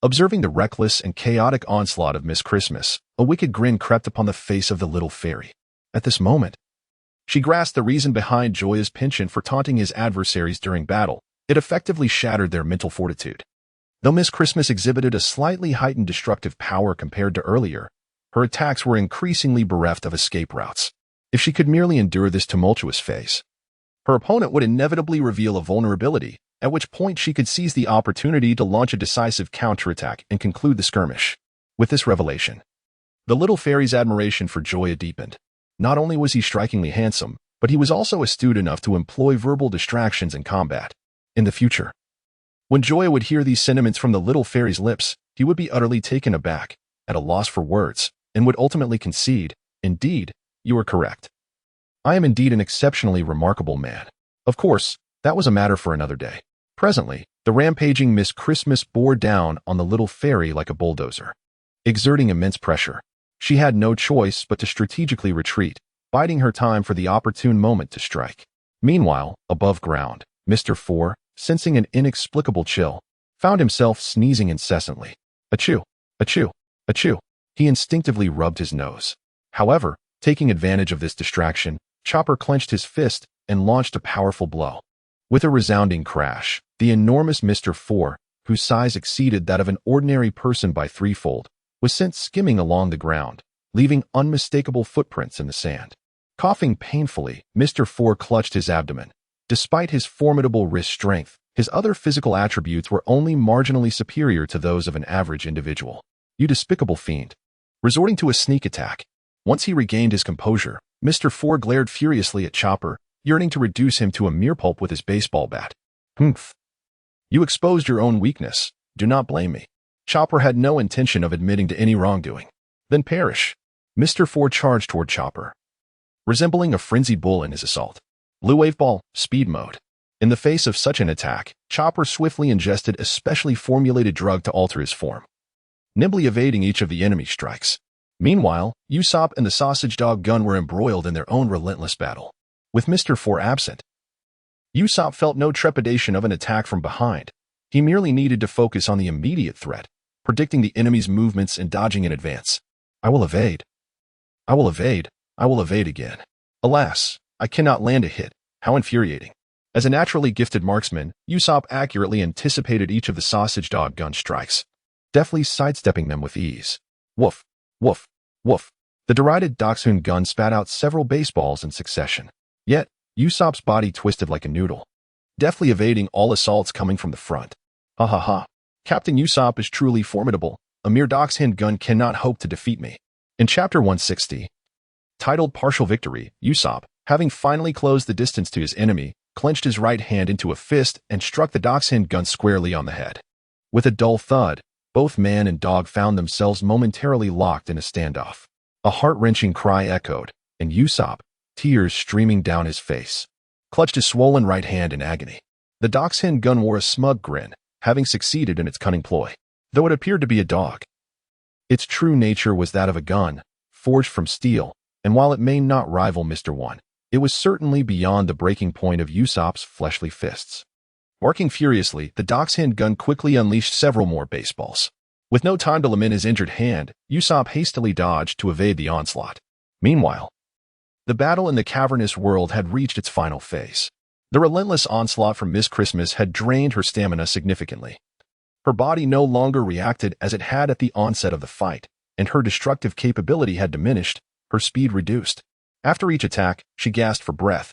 Observing the reckless and chaotic onslaught of Miss Christmas, a wicked grin crept upon the face of the little fairy. At this moment, she grasped the reason behind Joya's penchant for taunting his adversaries during battle. It effectively shattered their mental fortitude. Though Miss Christmas exhibited a slightly heightened destructive power compared to earlier, her attacks were increasingly bereft of escape routes. If she could merely endure this tumultuous phase, her opponent would inevitably reveal a vulnerability, at which point she could seize the opportunity to launch a decisive counterattack and conclude the skirmish. With this revelation, the little fairy's admiration for Joya deepened. Not only was he strikingly handsome, but he was also astute enough to employ verbal distractions in combat. In the future, when Joya would hear these sentiments from the little fairy's lips, he would be utterly taken aback, at a loss for words, and would ultimately concede, "Indeed, you are correct. I am indeed an exceptionally remarkable man." Of course, that was a matter for another day. Presently, the rampaging Miss Christmas bore down on the little fairy like a bulldozer. Exerting immense pressure, she had no choice but to strategically retreat, biding her time for the opportune moment to strike. Meanwhile, above ground, Mr. Four, sensing an inexplicable chill, found himself sneezing incessantly. Achoo, achoo, achoo. He instinctively rubbed his nose. However, taking advantage of this distraction, Chopper clenched his fist and launched a powerful blow. With a resounding crash, the enormous Mr. Four, whose size exceeded that of an ordinary person by threefold, was sent skimming along the ground, leaving unmistakable footprints in the sand. Coughing painfully, Mr. Four clutched his abdomen. Despite his formidable wrist strength, his other physical attributes were only marginally superior to those of an average individual. You despicable fiend. Resorting to a sneak attack. Once he regained his composure, Mr. Four glared furiously at Chopper, yearning to reduce him to a mere pulp with his baseball bat. Humph. You exposed your own weakness. Do not blame me. Chopper had no intention of admitting to any wrongdoing. Then perish. Mr. Four charged toward Chopper, resembling a frenzied bull in his assault. Blue Wave Ball, Speed Mode. In the face of such an attack, Chopper swiftly ingested a specially formulated drug to alter his form, nimbly evading each of the enemy's strikes. Meanwhile, Usopp and the sausage dog gun were embroiled in their own relentless battle. With Mr. 4 absent, Usopp felt no trepidation of an attack from behind. He merely needed to focus on the immediate threat, predicting the enemy's movements and dodging in advance. I will evade. I will evade. I will evade again. Alas, I cannot land a hit. How infuriating. As a naturally gifted marksman, Usopp accurately anticipated each of the sausage dog gun strikes, deftly sidestepping them with ease. Woof, woof, woof. The derided Dachshund gun spat out several baseballs in succession. Yet, Usopp's body twisted like a noodle, deftly evading all assaults coming from the front. Ha ha ha. Captain Usopp is truly formidable. A mere Dachshund gun cannot hope to defeat me. In Chapter 160, titled Partial Victory, Usopp, having finally closed the distance to his enemy, clenched his right hand into a fist and struck the Dachshund gun squarely on the head. With a dull thud, both man and dog found themselves momentarily locked in a standoff. A heart-wrenching cry echoed, and Usopp, tears streaming down his face, clutched his swollen right hand in agony. The Dachshund gun wore a smug grin, having succeeded in its cunning ploy, though it appeared to be a dog. Its true nature was that of a gun, forged from steel, and while it may not rival Mr. 1, it was certainly beyond the breaking point of Usopp's fleshly fists. Barking furiously, the Dachshund gun quickly unleashed several more baseballs. With no time to lament his injured hand, Usopp hastily dodged to evade the onslaught. Meanwhile, the battle in the cavernous world had reached its final phase. The relentless onslaught from Miss Christmas had drained her stamina significantly. Her body no longer reacted as it had at the onset of the fight, and her destructive capability had diminished, her speed reduced. After each attack, she gasped for breath.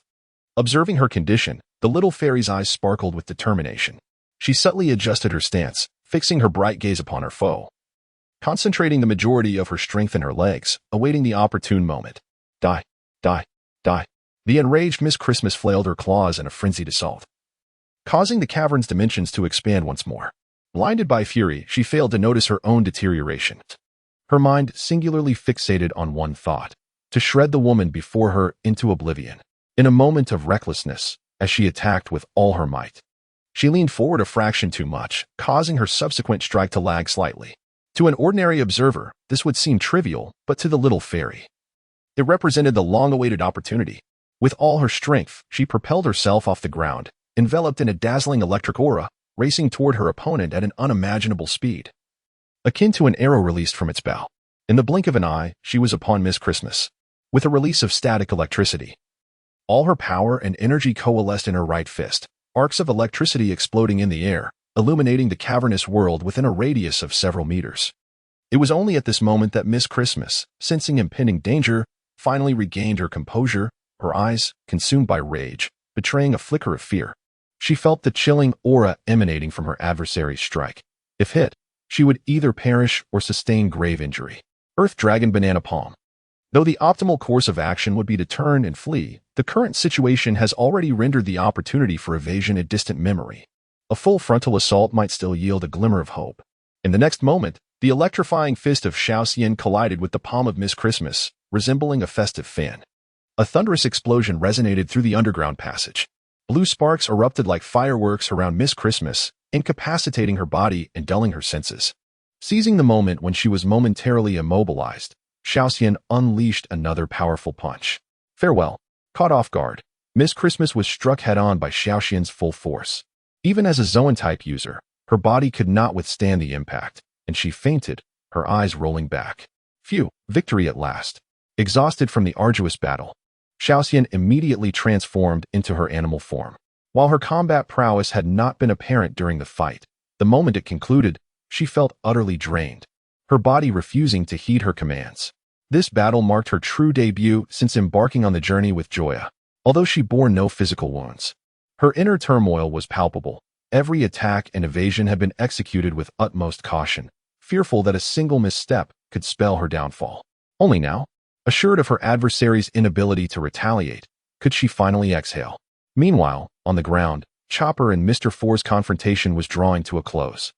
Observing her condition, the little fairy's eyes sparkled with determination. She subtly adjusted her stance, fixing her bright gaze upon her foe, concentrating the majority of her strength in her legs, awaiting the opportune moment. Die, die, die. The enraged Miss Christmas flailed her claws in a frenzied assault, causing the cavern's dimensions to expand once more. Blinded by fury, she failed to notice her own deterioration. Her mind singularly fixated on one thought: to shred the woman before her into oblivion. In a moment of recklessness, as she attacked with all her might, she leaned forward a fraction too much, causing her subsequent strike to lag slightly. To an ordinary observer, this would seem trivial, but to the little fairy, it represented the long-awaited opportunity. With all her strength, she propelled herself off the ground, enveloped in a dazzling electric aura, racing toward her opponent at an unimaginable speed, akin to an arrow released from its bow. In the blink of an eye, she was upon Miss Christmas. With a release of static electricity, all her power and energy coalesced in her right fist, arcs of electricity exploding in the air, illuminating the cavernous world within a radius of several meters. It was only at this moment that Miss Christmas, sensing impending danger, finally regained her composure, her eyes, consumed by rage, betraying a flicker of fear. She felt the chilling aura emanating from her adversary's strike. If hit, she would either perish or sustain grave injury. Earth Dragon Banana Palm. Though the optimal course of action would be to turn and flee, the current situation has already rendered the opportunity for evasion a distant memory. A full frontal assault might still yield a glimmer of hope. In the next moment, the electrifying fist of Xiaoxian collided with the palm of Miss Christmas, resembling a festive fan. A thunderous explosion resonated through the underground passage. Blue sparks erupted like fireworks around Miss Christmas, incapacitating her body and dulling her senses. Seizing the moment when she was momentarily immobilized, Xiaoxian unleashed another powerful punch. Farewell. Caught off guard, Miss Christmas was struck head-on by Xiaoxian's full force. Even as a Zoan-type user, her body could not withstand the impact, and she fainted, her eyes rolling back. Phew, victory at last. Exhausted from the arduous battle, Xiaoxian immediately transformed into her animal form. While her combat prowess had not been apparent during the fight, the moment it concluded, she felt utterly drained, her body refusing to heed her commands. This battle marked her true debut since embarking on the journey with Joya. Although she bore no physical wounds, her inner turmoil was palpable. Every attack and evasion had been executed with utmost caution, fearful that a single misstep could spell her downfall. Only now, assured of her adversary's inability to retaliate, could she finally exhale. Meanwhile, on the ground, Chopper and Mr. 4's confrontation was drawing to a close.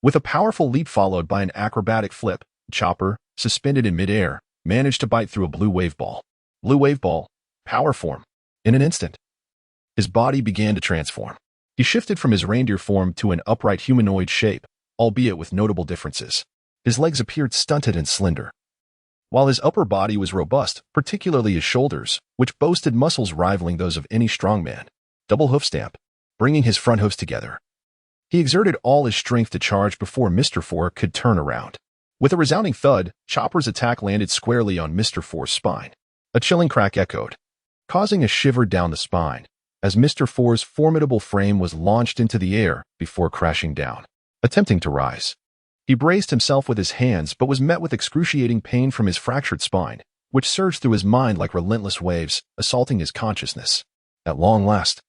With a powerful leap followed by an acrobatic flip, Chopper, suspended in midair, managed to bite through a blue wave ball. Blue wave ball, power form. In an instant, His body began to transform. He shifted from his reindeer form to an upright humanoid shape, albeit with notable differences. His legs appeared stunted and slender, while his upper body was robust, particularly his shoulders, which boasted muscles rivaling those of any strongman. Double hoof stamp, bringing his front hoofs together. He exerted all his strength to charge before Mr. Four could turn around. With a resounding thud, Chopper's attack landed squarely on Mr. Four's spine. A chilling crack echoed, causing a shiver down the spine, as Mr. Four's formidable frame was launched into the air before crashing down. Attempting to rise, he braced himself with his hands but was met with excruciating pain from his fractured spine, which surged through his mind like relentless waves, assaulting his consciousness. At long last,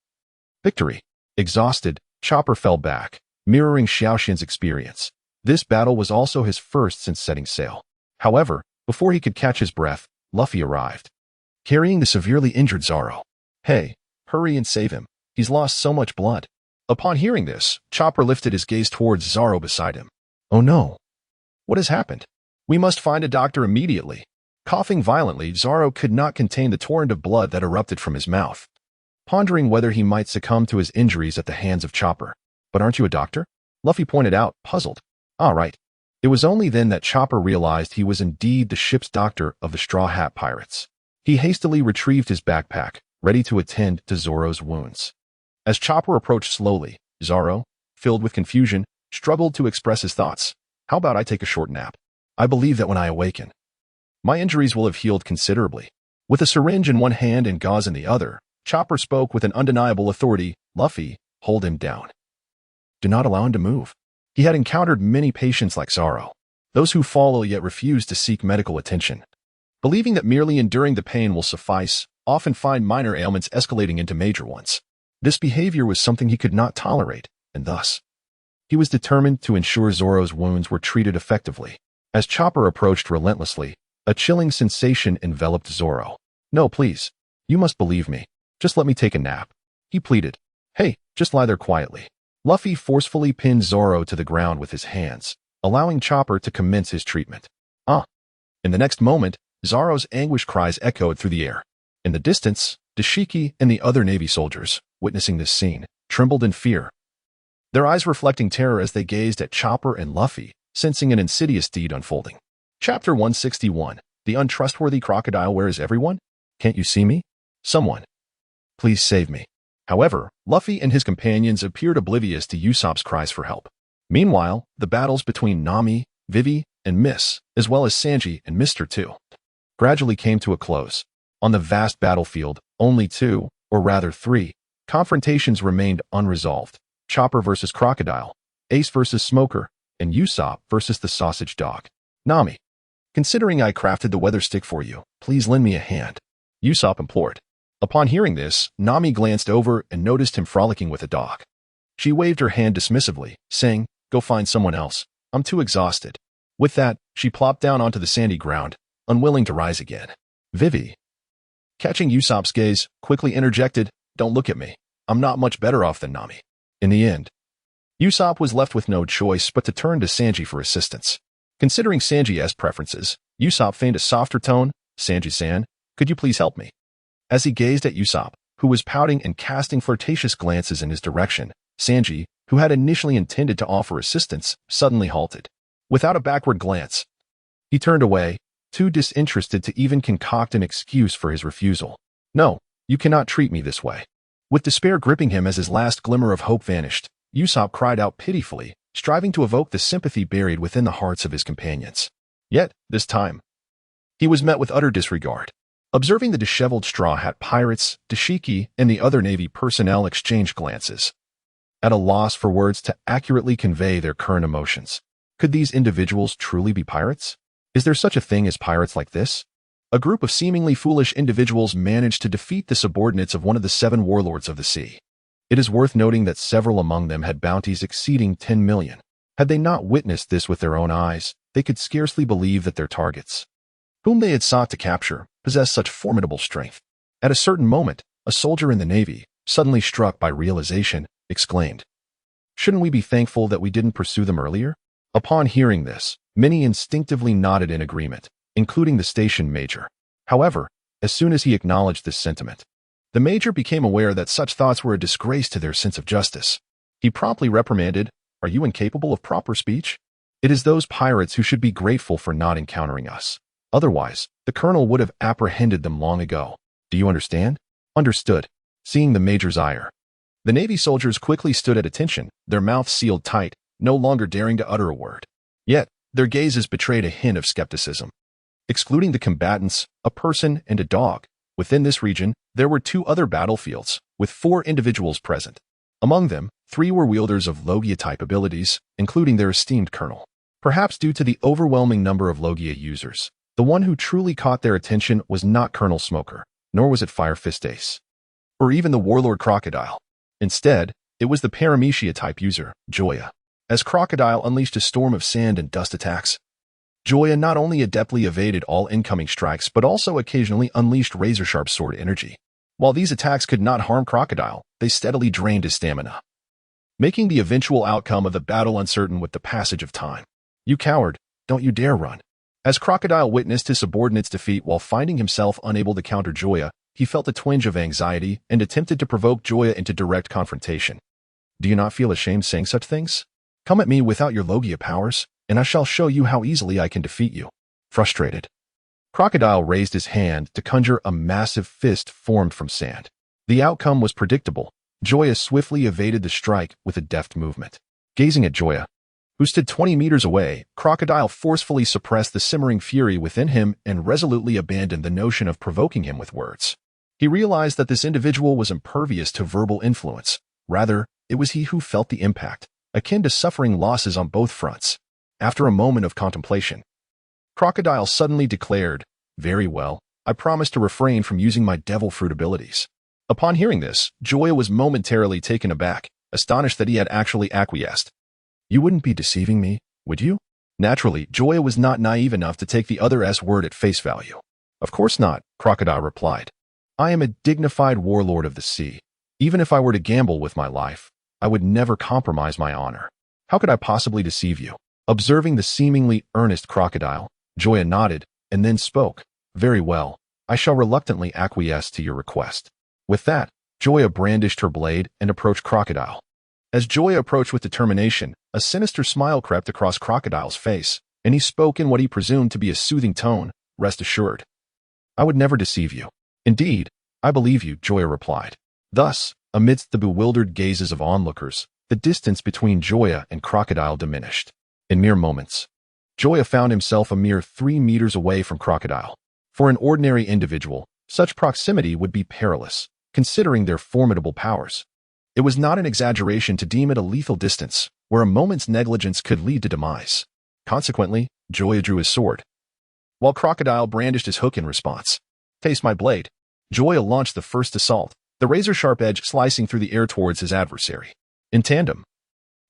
victory. Exhausted, Chopper fell back, mirroring Xiaoxian's experience. This battle was also his first since setting sail. However, before he could catch his breath, Luffy arrived, carrying the severely injured Zoro. Hey, hurry and save him. He's lost so much blood. Upon hearing this, Chopper lifted his gaze towards Zoro beside him. Oh no. What has happened? We must find a doctor immediately. Coughing violently, Zoro could not contain the torrent of blood that erupted from his mouth, pondering whether he might succumb to his injuries at the hands of Chopper. But aren't you a doctor? Luffy pointed out, puzzled. Ah, right. It was only then that Chopper realized he was indeed the ship's doctor of the Straw Hat Pirates. He hastily retrieved his backpack, ready to attend to Zoro's wounds. As Chopper approached slowly, Zoro, filled with confusion, struggled to express his thoughts. How about I take a short nap? I believe that when I awaken, my injuries will have healed considerably. With a syringe in one hand and gauze in the other, Chopper spoke with an undeniable authority. Luffy, hold him down. Do not allow him to move. He had encountered many patients like Zoro, those who follow yet refuse to seek medical attention, believing that merely enduring the pain will suffice, often find minor ailments escalating into major ones. This behavior was something he could not tolerate, and thus, he was determined to ensure Zoro's wounds were treated effectively. As Chopper approached relentlessly, a chilling sensation enveloped Zoro. No, please. You must believe me. Just let me take a nap. He pleaded. Hey, just lie there quietly. Luffy forcefully pinned Zoro to the ground with his hands, allowing Chopper to commence his treatment. In the next moment, Zoro's anguish cries echoed through the air. In the distance, Dashiki and the other Navy soldiers, witnessing this scene, trembled in fear, their eyes reflecting terror as they gazed at Chopper and Luffy, sensing an insidious deed unfolding. Chapter 161. The Untrustworthy Crocodile. Where is everyone? Can't you see me? Someone, please save me. However, Luffy and his companions appeared oblivious to Usopp's cries for help. Meanwhile, the battles between Nami, Vivi, and Miss, as well as Sanji and Mr. 2, gradually came to a close. On the vast battlefield, only two, or rather three, confrontations remained unresolved. Chopper versus Crocodile, Ace versus Smoker, and Usopp versus the Sausage Dog. Nami, considering I crafted the weather stick for you, please lend me a hand, Usopp implored. Upon hearing this, Nami glanced over and noticed him frolicking with a dog. She waved her hand dismissively, saying, Go find someone else. I'm too exhausted. With that, she plopped down onto the sandy ground, unwilling to rise again. Vivi, catching Usopp's gaze, quickly interjected, Don't look at me. I'm not much better off than Nami. In the end, Usopp was left with no choice but to turn to Sanji for assistance. Considering Sanji's preferences, Usopp feigned a softer tone. Sanji-san, could you please help me? As he gazed at Usopp, who was pouting and casting flirtatious glances in his direction, Sanji, who had initially intended to offer assistance, suddenly halted. Without a backward glance, he turned away, too disinterested to even concoct an excuse for his refusal. No, you cannot treat me this way. With despair gripping him as his last glimmer of hope vanished, Usopp cried out pitifully, striving to evoke the sympathy buried within the hearts of his companions. Yet, this time, he was met with utter disregard. Observing the disheveled Straw Hat Pirates, Dashiki and the other Navy personnel exchanged glances, at a loss for words to accurately convey their current emotions. Could these individuals truly be pirates? Is there such a thing as pirates like this? A group of seemingly foolish individuals managed to defeat the subordinates of one of the 7 warlords of the sea. It is worth noting that several among them had bounties exceeding 10 million. Had they not witnessed this with their own eyes, they could scarcely believe that their targets, whom they had sought to capture, possessed such formidable strength. At a certain moment, a soldier in the Navy, suddenly struck by realization, exclaimed, Shouldn't we be thankful that we didn't pursue them earlier? Upon hearing this, many instinctively nodded in agreement, including the station major. However, as soon as he acknowledged this sentiment, The Major became aware that such thoughts were a disgrace to their sense of justice. He promptly reprimanded, "Are you incapable of proper speech? It is those pirates who should be grateful for not encountering us. Otherwise, the Colonel would have apprehended them long ago. Do you understand?" "Understood." Seeing the Major's ire, the Navy soldiers quickly stood at attention, their mouths sealed tight, no longer daring to utter a word. Yet, their gazes betrayed a hint of skepticism. Excluding the combatants, a person and a dog, within this region, there were 2 other battlefields, with 4 individuals present. Among them, 3 were wielders of Logia-type abilities, including their esteemed Colonel. Perhaps due to the overwhelming number of Logia users, the one who truly caught their attention was not Colonel Smoker, nor was it Fire Fist Ace, or even the Warlord Crocodile. Instead, it was the Paramecia-type user, Joya. As Crocodile unleashed a storm of sand and dust attacks, Joya not only adeptly evaded all incoming strikes but also occasionally unleashed razor-sharp sword energy. While these attacks could not harm Crocodile, they steadily drained his stamina, making the eventual outcome of the battle uncertain with the passage of time. "You coward, don't you dare run." As Crocodile witnessed his subordinate's defeat while finding himself unable to counter Joya, he felt a twinge of anxiety and attempted to provoke Joya into direct confrontation. "Do you not feel ashamed saying such things? Come at me without your Logia powers, and I shall show you how easily I can defeat you." Frustrated, Crocodile raised his hand to conjure a massive fist formed from sand. The outcome was predictable. Joya swiftly evaded the strike with a deft movement. Gazing at Joya, who stood 20 meters away, Crocodile forcefully suppressed the simmering fury within him and resolutely abandoned the notion of provoking him with words. He realized that this individual was impervious to verbal influence. Rather, it was he who felt the impact, akin to suffering losses on both fronts. After a moment of contemplation, Crocodile suddenly declared, "Very well, I promise to refrain from using my devil fruit abilities." Upon hearing this, Joya was momentarily taken aback, astonished that he had actually acquiesced. "You wouldn't be deceiving me, would you?" Naturally, Joya was not naive enough to take the other's word at face value. "Of course not," Crocodile replied. "I am a dignified warlord of the sea. Even if I were to gamble with my life, I would never compromise my honor. How could I possibly deceive you?" Observing the seemingly earnest Crocodile, Joya nodded and then spoke. "Very well, I shall reluctantly acquiesce to your request." With that, Joya brandished her blade and approached Crocodile. As Joya approached with determination, a sinister smile crept across Crocodile's face, and he spoke in what he presumed to be a soothing tone. "Rest assured, I would never deceive you." "Indeed, I believe you," Joya replied. Thus, amidst the bewildered gazes of onlookers, the distance between Joya and Crocodile diminished. In mere moments, Joya found himself a mere 3 meters away from Crocodile. For an ordinary individual, such proximity would be perilous, considering their formidable powers. It was not an exaggeration to deem it a lethal distance, where a moment's negligence could lead to demise. Consequently, Joya drew his sword, while Crocodile brandished his hook in response. "Face my blade." Joya launched the first assault, the razor-sharp edge slicing through the air towards his adversary. In tandem,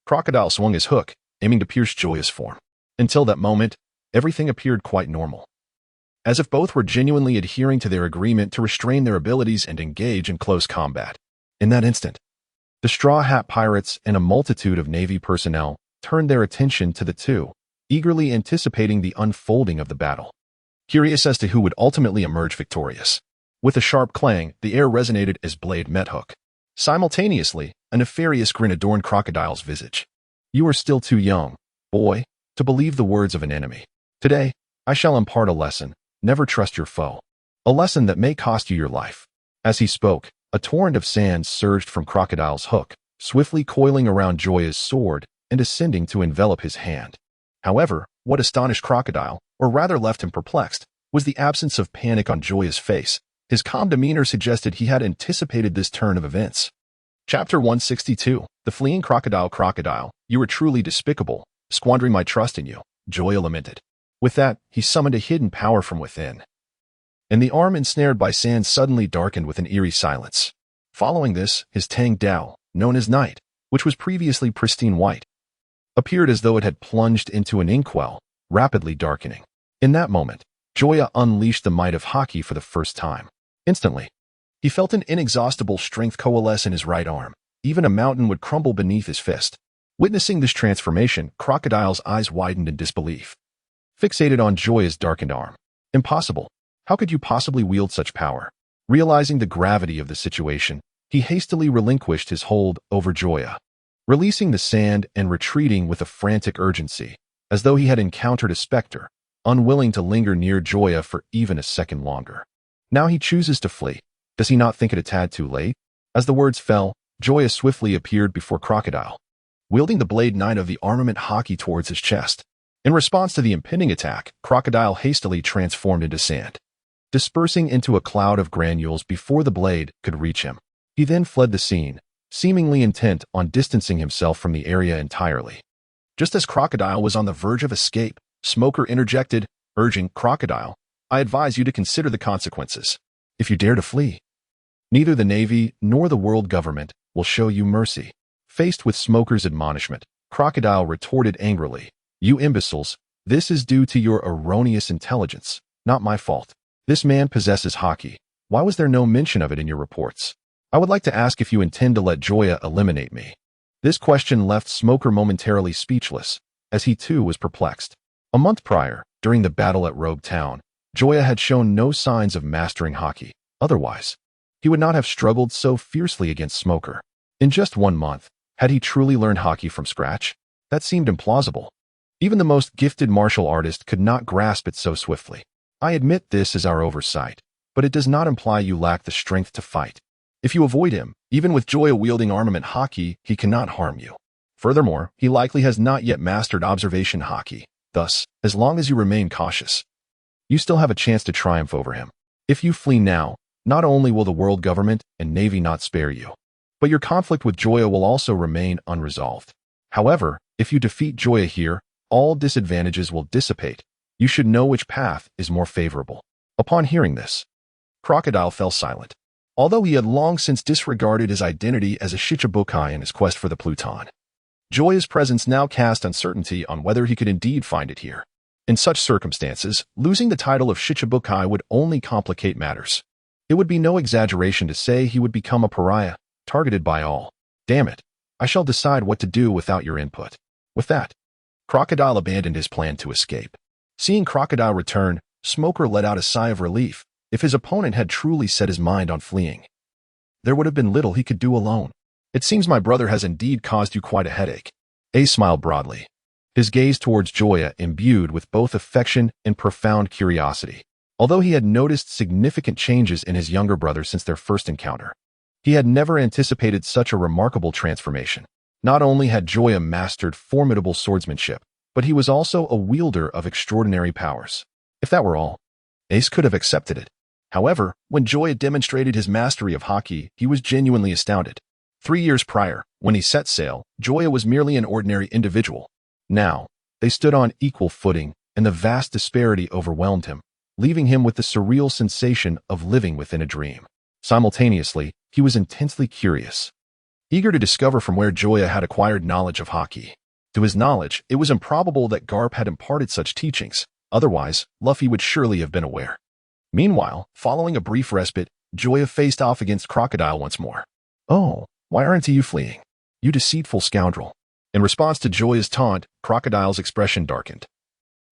Crocodile swung his hook, aiming to pierce Joya's form. Until that moment, everything appeared quite normal, as if both were genuinely adhering to their agreement to restrain their abilities and engage in close combat. In that instant, the Straw Hat Pirates and a multitude of Navy personnel turned their attention to the two, eagerly anticipating the unfolding of the battle, curious as to who would ultimately emerge victorious. With a sharp clang, the air resonated as blade met hook. Simultaneously, a nefarious grin adorned Crocodile's visage. "You are still too young, boy, to believe the words of an enemy. Today, I shall impart a lesson. Never trust your foe. A lesson that may cost you your life." As he spoke, a torrent of sand surged from Crocodile's hook, swiftly coiling around Joya's sword and ascending to envelop his hand. However, what astonished Crocodile, or rather left him perplexed, was the absence of panic on Joya's face. His calm demeanor suggested he had anticipated this turn of events. Chapter 162. The Fleeing Crocodile. "Crocodile, you are truly despicable, squandering my trust in you," Joya lamented. With that, he summoned a hidden power from within, and the arm ensnared by sand suddenly darkened with an eerie silence. Following this, his Tang Dao, known as Night, which was previously pristine white, appeared as though it had plunged into an inkwell, rapidly darkening. In that moment, Joya unleashed the might of Haki for the first time. Instantly, he felt an inexhaustible strength coalesce in his right arm. Even a mountain would crumble beneath his fist. Witnessing this transformation, Crocodile's eyes widened in disbelief, fixated on Joya's darkened arm. "Impossible. How could you possibly wield such power?" Realizing the gravity of the situation, he hastily relinquished his hold over Joya, releasing the sand and retreating with a frantic urgency, as though he had encountered a specter, unwilling to linger near Joya for even a second longer. Now he chooses to flee. Does he not think it a tad too late? As the words fell, Joya swiftly appeared before Crocodile, wielding the blade 9 of the armament haki towards his chest. In response to the impending attack, Crocodile hastily transformed into sand, dispersing into a cloud of granules before the blade could reach him. He then fled the scene, seemingly intent on distancing himself from the area entirely. Just as Crocodile was on the verge of escape, Smoker interjected, urging, "Crocodile, I advise you to consider the consequences. If you dare to flee, neither the Navy nor the world government will show you mercy." Faced with Smoker's admonishment, Crocodile retorted angrily, "You imbeciles, this is due to your erroneous intelligence, not my fault. This man possesses haki. Why was there no mention of it in your reports? I would like to ask if you intend to let Joya eliminate me." This question left Smoker momentarily speechless, as he too was perplexed. A month prior, during the battle at Rogue Town, Joya had shown no signs of mastering haki. Otherwise, he would not have struggled so fiercely against Smoker. In just 1 month, had he truly learned haki from scratch? That seemed implausible. Even the most gifted martial artist could not grasp it so swiftly. I admit this is our oversight, but it does not imply you lack the strength to fight. If you avoid him, even with Joya wielding armament haki, he cannot harm you. Furthermore, he likely has not yet mastered observation haki. Thus, as long as you remain cautious, you still have a chance to triumph over him. If you flee now, not only will the world government and Navy not spare you, but your conflict with Joya will also remain unresolved. However, if you defeat Joya here, all disadvantages will dissipate. You should know which path is more favorable. Upon hearing this, Crocodile fell silent. Although he had long since disregarded his identity as a Shichibukai in his quest for the Pluton, Joya's presence now cast uncertainty on whether he could indeed find it here. In such circumstances, losing the title of Shichibukai would only complicate matters. It would be no exaggeration to say he would become a pariah, targeted by all. Damn it, I shall decide what to do without your input. With that, Crocodile abandoned his plan to escape. Seeing Crocodile return, Smoker let out a sigh of relief. If his opponent had truly set his mind on fleeing, there would have been little he could do alone. It seems my brother has indeed caused you quite a headache. Ace smiled broadly, his gaze towards Joya imbued with both affection and profound curiosity. Although he had noticed significant changes in his younger brother since their first encounter, he had never anticipated such a remarkable transformation. Not only had Joya mastered formidable swordsmanship, but he was also a wielder of extraordinary powers. If that were all, Ace could have accepted it. However, when Joya demonstrated his mastery of haki, he was genuinely astounded. 3 years prior, when he set sail, Joya was merely an ordinary individual. Now, they stood on equal footing, and the vast disparity overwhelmed him, leaving him with the surreal sensation of living within a dream. Simultaneously, he was intensely curious, eager to discover from where Joya had acquired knowledge of haki. To his knowledge, it was improbable that Garp had imparted such teachings. Otherwise, Luffy would surely have been aware. Meanwhile, following a brief respite, Joya faced off against Crocodile once more. "Oh, why aren't you fleeing, you deceitful scoundrel?" In response to Joya's taunt, Crocodile's expression darkened.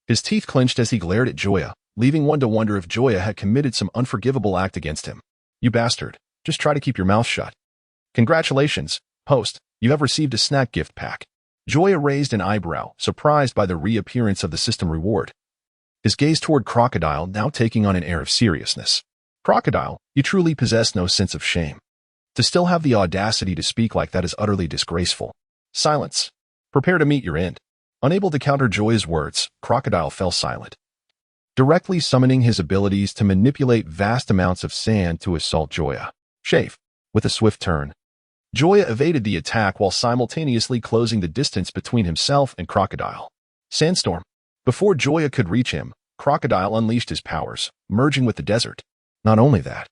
His teeth clenched as he glared at Joya, leaving one to wonder if Joya had committed some unforgivable act against him. "You bastard, just try to keep your mouth shut." "Congratulations, host, you have received a snack gift pack." Joya raised an eyebrow, surprised by the reappearance of the system reward, his gaze toward Crocodile now taking on an air of seriousness. "Crocodile, you truly possess no sense of shame. To still have the audacity to speak like that is utterly disgraceful." Silence. Prepare to meet your end. Unable to counter Joya's words, Crocodile fell silent, directly summoning his abilities to manipulate vast amounts of sand to assault Joya. Chafe. With a swift turn, Joya evaded the attack while simultaneously closing the distance between himself and Crocodile. Sandstorm. Before Joya could reach him, Crocodile unleashed his powers, merging with the desert. Not only that,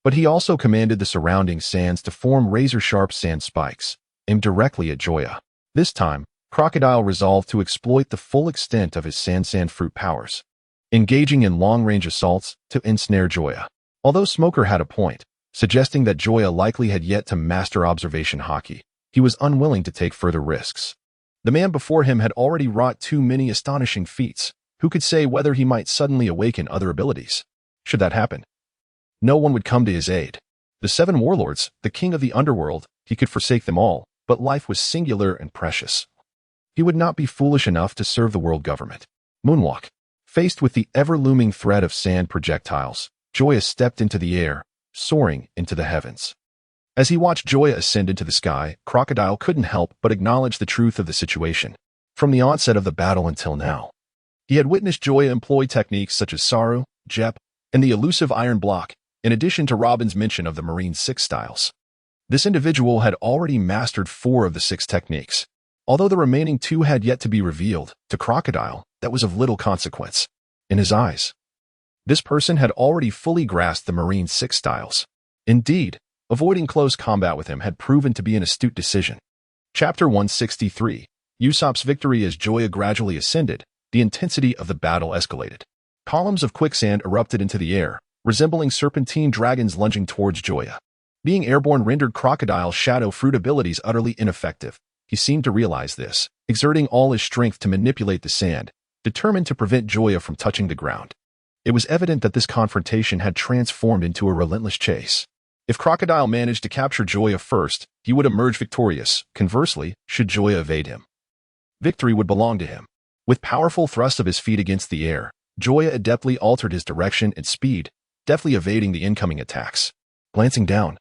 but he also commanded the surrounding sands to form razor-sharp sand spikes, aimed directly at Joya. This time, Crocodile resolved to exploit the full extent of his sand fruit powers, engaging in long-range assaults to ensnare Joya. Although Smoker had a point, suggesting that Joya likely had yet to master observation haki, he was unwilling to take further risks. The man before him had already wrought too many astonishing feats. Who could say whether he might suddenly awaken other abilities? Should that happen, no one would come to his aid. The 7 warlords, the king of the underworld, he could forsake them all, but life was singular and precious. He would not be foolish enough to serve the world government. Moonwalk. Faced with the ever-looming threat of sand projectiles, Joya stepped into the air, soaring into the heavens. As he watched Joya ascend into the sky, Crocodile couldn't help but acknowledge the truth of the situation. From the onset of the battle until now, he had witnessed Joya employ techniques such as Saru, Jep, and the elusive iron block, in addition to Robin's mention of the Marine 6 styles. This individual had already mastered 4 of the 6 techniques. Although the remaining 2 had yet to be revealed, to Crocodile, that was of little consequence. In his eyes, this person had already fully grasped the Marine 6 styles. Indeed, avoiding close combat with him had proven to be an astute decision. Chapter 163. Usopp's victory. As Joya gradually ascended, the intensity of the battle escalated. Columns of quicksand erupted into the air, resembling serpentine dragons lunging towards Joya. Being airborne rendered Crocodile's shadow fruit abilities utterly ineffective. He seemed to realize this, exerting all his strength to manipulate the sand, determined to prevent Joya from touching the ground. It was evident that this confrontation had transformed into a relentless chase. If Crocodile managed to capture Joya first, he would emerge victorious. Conversely, should Joya evade him, victory would belong to him. With powerful thrusts of his feet against the air, Joya adeptly altered his direction and speed, deftly evading the incoming attacks. Glancing down,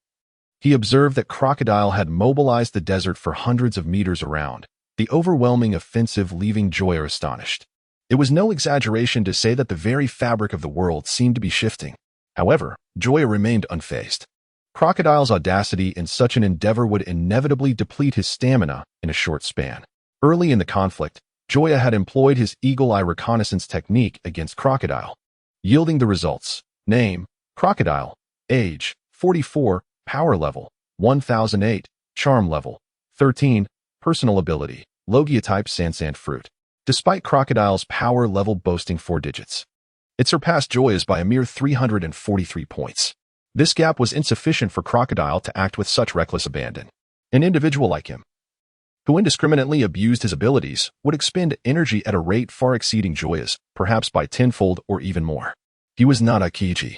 he observed that Crocodile had mobilized the desert for hundreds of meters around, the overwhelming offensive leaving Joya astonished. It was no exaggeration to say that the very fabric of the world seemed to be shifting. However, Joya remained unfazed. Crocodile's audacity in such an endeavor would inevitably deplete his stamina in a short span. Early in the conflict, Joya had employed his eagle-eye reconnaissance technique against Crocodile, yielding the results. Name: Crocodile. Age: 44. Power level: 1008. Charm level: 13. Personal ability: Logia type Sand Fruit. Despite Crocodile's power level boasting 4 digits, it surpassed Joya's by a mere 343 points. This gap was insufficient for Crocodile to act with such reckless abandon. An individual like him, who indiscriminately abused his abilities, would expend energy at a rate far exceeding Joya's, perhaps by tenfold or even more. He was not a Kiji.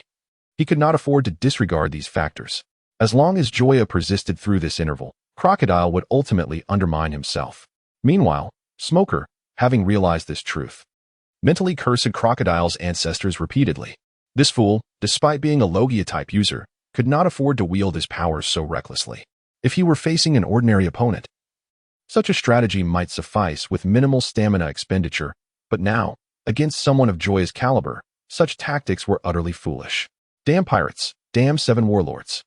He could not afford to disregard these factors. As long as Joya persisted through this interval, Crocodile would ultimately undermine himself. Meanwhile, Smoker, having realized this truth, mentally cursed Crocodile's ancestors repeatedly. This fool, despite being a Logia-type user, could not afford to wield his powers so recklessly. If he were facing an ordinary opponent, such a strategy might suffice with minimal stamina expenditure, but now, against someone of Joya's caliber, such tactics were utterly foolish. Damn pirates, damn 7 warlords.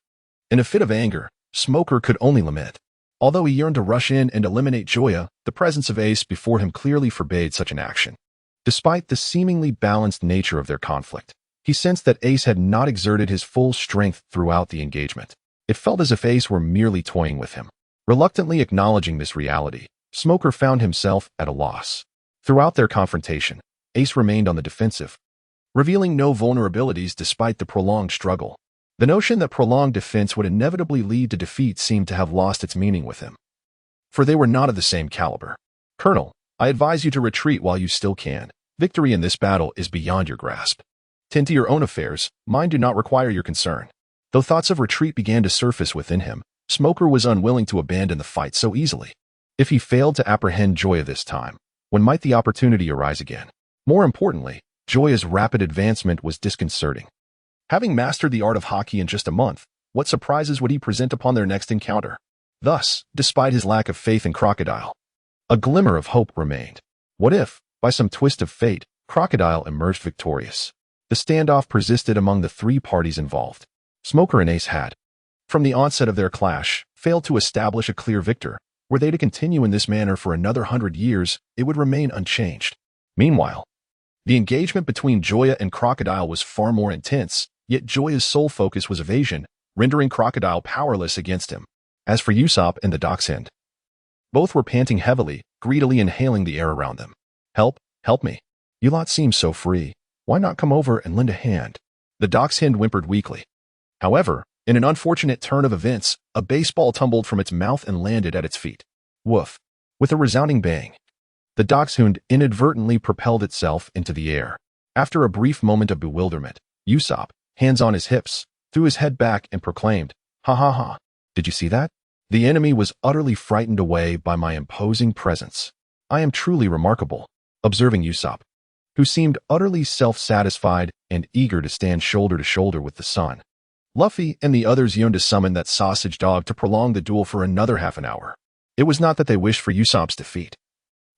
In a fit of anger, Smoker could only lament. Although he yearned to rush in and eliminate Joya, the presence of Ace before him clearly forbade such an action. Despite the seemingly balanced nature of their conflict, he sensed that Ace had not exerted his full strength throughout the engagement. It felt as if Ace were merely toying with him. Reluctantly acknowledging this reality, Smoker found himself at a loss. Throughout their confrontation, Ace remained on the defensive, revealing no vulnerabilities despite the prolonged struggle. The notion that prolonged defense would inevitably lead to defeat seemed to have lost its meaning with him. For they were not of the same caliber. Colonel, I advise you to retreat while you still can. Victory in this battle is beyond your grasp. Tend to your own affairs, mine do not require your concern. Though thoughts of retreat began to surface within him, Smoker was unwilling to abandon the fight so easily. If he failed to apprehend Joya this time, when might the opportunity arise again? More importantly, Joya's rapid advancement was disconcerting. Having mastered the art of hockey in just a month, what surprises would he present upon their next encounter? Thus, despite his lack of faith in Crocodile, a glimmer of hope remained. What if, by some twist of fate, Crocodile emerged victorious? The standoff persisted among the 3 parties involved. Smoker and Ace had, from the onset of their clash, failed to establish a clear victor. Were they to continue in this manner for another 100 years, it would remain unchanged. Meanwhile, the engagement between Joya and Crocodile was far more intense, yet Joya's sole focus was evasion, rendering Crocodile powerless against him. As for Usopp and the Dachshund, both were panting heavily, greedily inhaling the air around them. Help me. You lot seem so free. Why not come over and lend a hand? The Dachshund whimpered weakly. However, in an unfortunate turn of events, a baseball tumbled from its mouth and landed at its feet. Woof. With a resounding bang, the Dachshund inadvertently propelled itself into the air. After a brief moment of bewilderment, Usopp, hands on his hips, threw his head back and proclaimed, "Ha ha ha. Did you see that? The enemy was utterly frightened away by my imposing presence. I am truly remarkable," observing Usopp, who seemed utterly self-satisfied and eager to stand shoulder to shoulder with the sun. Luffy and the others yearned to summon that sausage dog to prolong the duel for another half an hour. It was not that they wished for Usopp's defeat,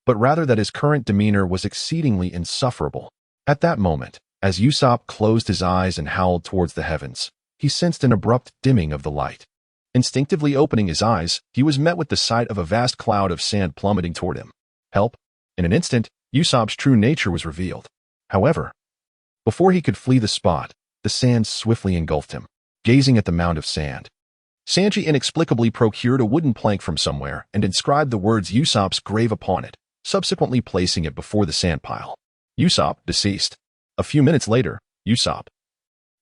but rather that his current demeanor was exceedingly insufferable. At that moment, as Usopp closed his eyes and howled towards the heavens, he sensed an abrupt dimming of the light. Instinctively opening his eyes, he was met with the sight of a vast cloud of sand plummeting toward him. Help! In an instant, Usopp's true nature was revealed. However, before he could flee the spot, the sand swiftly engulfed him. Gazing at the mound of sand, Sanji inexplicably procured a wooden plank from somewhere and inscribed the words Usopp's grave upon it, subsequently placing it before the sand pile. Usopp, deceased. A few minutes later, Usopp,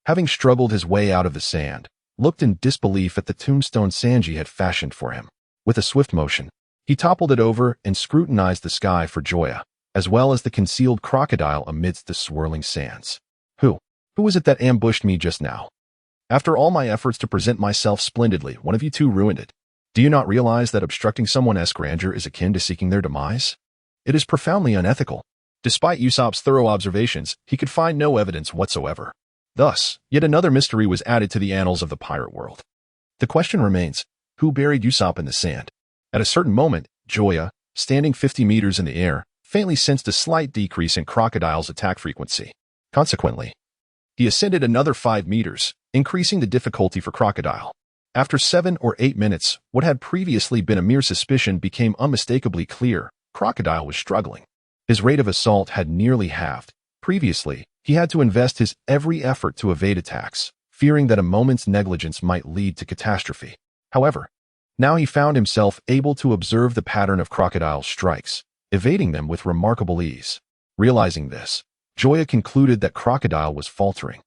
having struggled his way out of the sand, looked in disbelief at the tombstone Sanji had fashioned for him. With a swift motion, he toppled it over and scrutinized the sky for Joya, as well as the concealed crocodile amidst the swirling sands. Who was it that ambushed me just now? After all my efforts to present myself splendidly, one of you two ruined it. Do you not realize that obstructing someone's grandeur is akin to seeking their demise? It is profoundly unethical. Despite Usopp's thorough observations, he could find no evidence whatsoever. Thus, yet another mystery was added to the annals of the pirate world. The question remains, who buried Usopp in the sand? At a certain moment, Joya, standing 50 meters in the air, faintly sensed a slight decrease in Crocodile's attack frequency. Consequently, he ascended another 5 meters, increasing the difficulty for Crocodile. After 7 or 8 minutes, what had previously been a mere suspicion became unmistakably clear. Crocodile was struggling. His rate of assault had nearly halved. Previously, he had to invest his every effort to evade attacks, fearing that a moment's negligence might lead to catastrophe. However, now he found himself able to observe the pattern of Crocodile's strikes, evading them with remarkable ease. Realizing this, Joya concluded that Crocodile was faltering.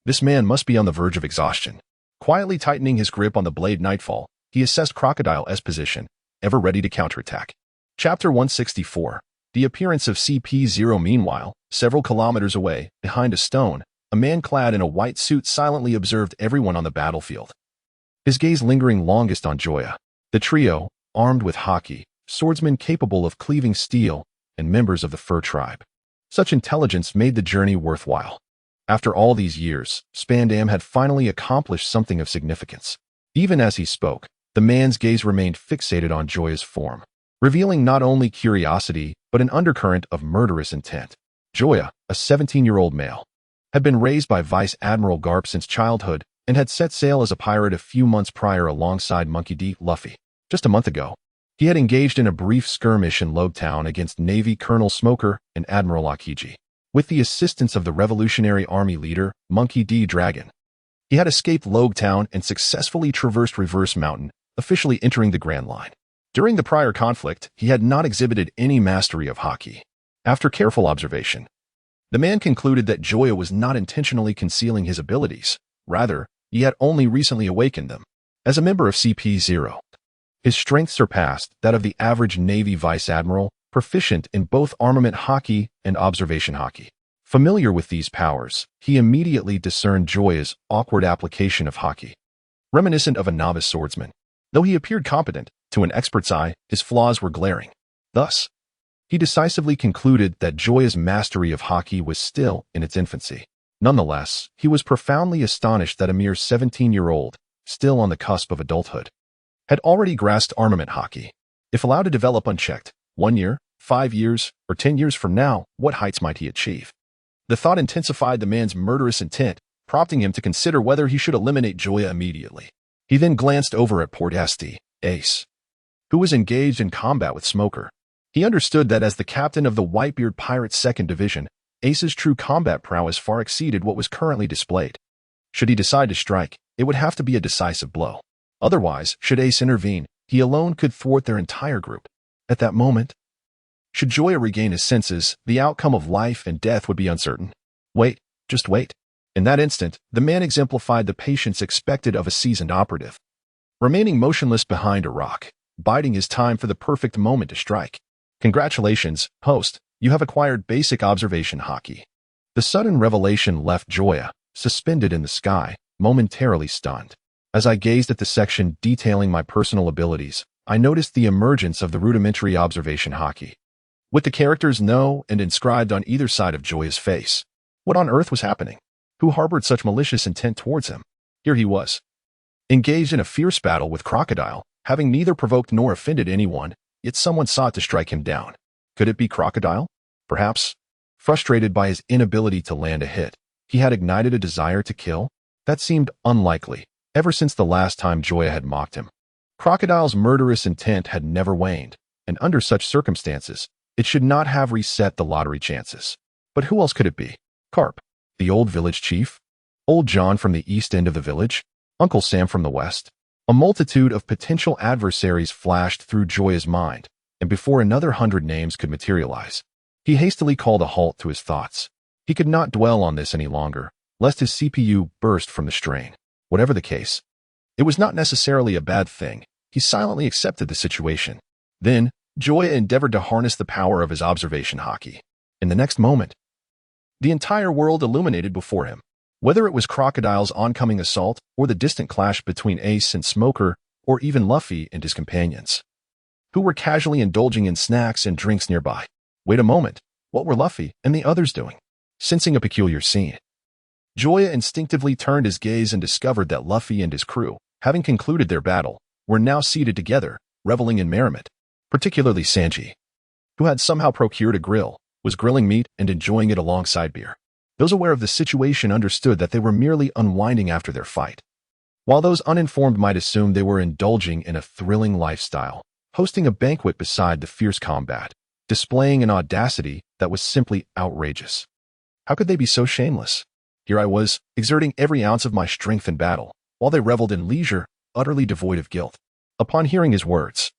This man must be on the verge of exhaustion. Quietly tightening his grip on the blade Nightfall, he assessed Crocodile's position, ever ready to counterattack. Chapter 164. The appearance of CP0. Meanwhile, several kilometers away, behind a stone, a man clad in a white suit silently observed everyone on the battlefield. His gaze lingering longest on Joya. The trio, armed with haki, swordsmen capable of cleaving steel, and members of the fur tribe. Such intelligence made the journey worthwhile. After all these years, Spandam had finally accomplished something of significance. Even as he spoke, the man's gaze remained fixated on Joya's form, revealing not only curiosity, but an undercurrent of murderous intent. Joya, a 17-year-old male, had been raised by Vice Admiral Garp since childhood and had set sail as a pirate a few months prior alongside Monkey D. Luffy. Just a month ago, he had engaged in a brief skirmish in Logtown against Navy Colonel Smoker and Admiral Akiji. With the assistance of the Revolutionary Army leader, Monkey D. Dragon, he had escaped Logtown and successfully traversed Reverse Mountain, officially entering the Grand Line. During the prior conflict, he had not exhibited any mastery of haki. After careful observation, the man concluded that Joya was not intentionally concealing his abilities. Rather, he had only recently awakened them. As a member of CP0, his strength surpassed that of the average Navy Vice Admiral, proficient in both armament haki and observation haki. Familiar with these powers, he immediately discerned Joya's awkward application of haki. Reminiscent of a novice swordsman, though he appeared competent, to an expert's eye, his flaws were glaring. Thus, he decisively concluded that Joya's mastery of haki was still in its infancy. Nonetheless, he was profoundly astonished that a mere 17-year-old, still on the cusp of adulthood, had already grasped armament haki. If allowed to develop unchecked, 1 year, 5 years, or 10 years from now, what heights might he achieve? The thought intensified the man's murderous intent, prompting him to consider whether he should eliminate Joya immediately. He then glanced over at Port Esti, Ace, who was engaged in combat with Smoker. He understood that as the captain of the Whitebeard Pirates' 2nd Division, Ace's true combat prowess far exceeded what was currently displayed. Should he decide to strike, it would have to be a decisive blow. Otherwise, should Ace intervene, he alone could thwart their entire group. At that moment, should Joya regain his senses, the outcome of life and death would be uncertain. Wait, just wait. In that instant, the man exemplified the patience expected of a seasoned operative. Remaining motionless behind a rock, biding his time for the perfect moment to strike. Congratulations, host, you have acquired basic observation haki. The sudden revelation left Joya, suspended in the sky, momentarily stunned. As I gazed at the section detailing my personal abilities, I noticed the emergence of the rudimentary observation haki, with the characters "No" and inscribed on either side of Joya's face. What on earth was happening? Who harbored such malicious intent towards him? Here he was, engaged in a fierce battle with Crocodile, having neither provoked nor offended anyone, yet someone sought to strike him down. Could it be Crocodile? Perhaps. Frustrated by his inability to land a hit, he had ignited a desire to kill? That seemed unlikely, ever since the last time Joya had mocked him. Crocodile's murderous intent had never waned, and under such circumstances, it should not have reset the lottery chances. But who else could it be? Garp, the old village chief? Old John from the east end of the village? Uncle Sam from the west? A multitude of potential adversaries flashed through Joya's mind, and before another 100 names could materialize, he hastily called a halt to his thoughts. He could not dwell on this any longer, lest his CPU burst from the strain. Whatever the case, it was not necessarily a bad thing. He silently accepted the situation. Then, Joya endeavored to harness the power of his observation haki. In the next moment, the entire world illuminated before him. Whether it was Crocodile's oncoming assault, or the distant clash between Ace and Smoker, or even Luffy and his companions, who were casually indulging in snacks and drinks nearby. Wait a moment, what were Luffy and the others doing? Sensing a peculiar scene, Joya instinctively turned his gaze and discovered that Luffy and his crew, having concluded their battle, were now seated together, reveling in merriment. Particularly Sanji, who had somehow procured a grill, was grilling meat and enjoying it alongside beer. Those aware of the situation understood that they were merely unwinding after their fight, while those uninformed might assume they were indulging in a thrilling lifestyle, hosting a banquet beside the fierce combat, displaying an audacity that was simply outrageous. How could they be so shameless? Here I was, exerting every ounce of my strength in battle, while they reveled in leisure, utterly devoid of guilt. Upon hearing his words,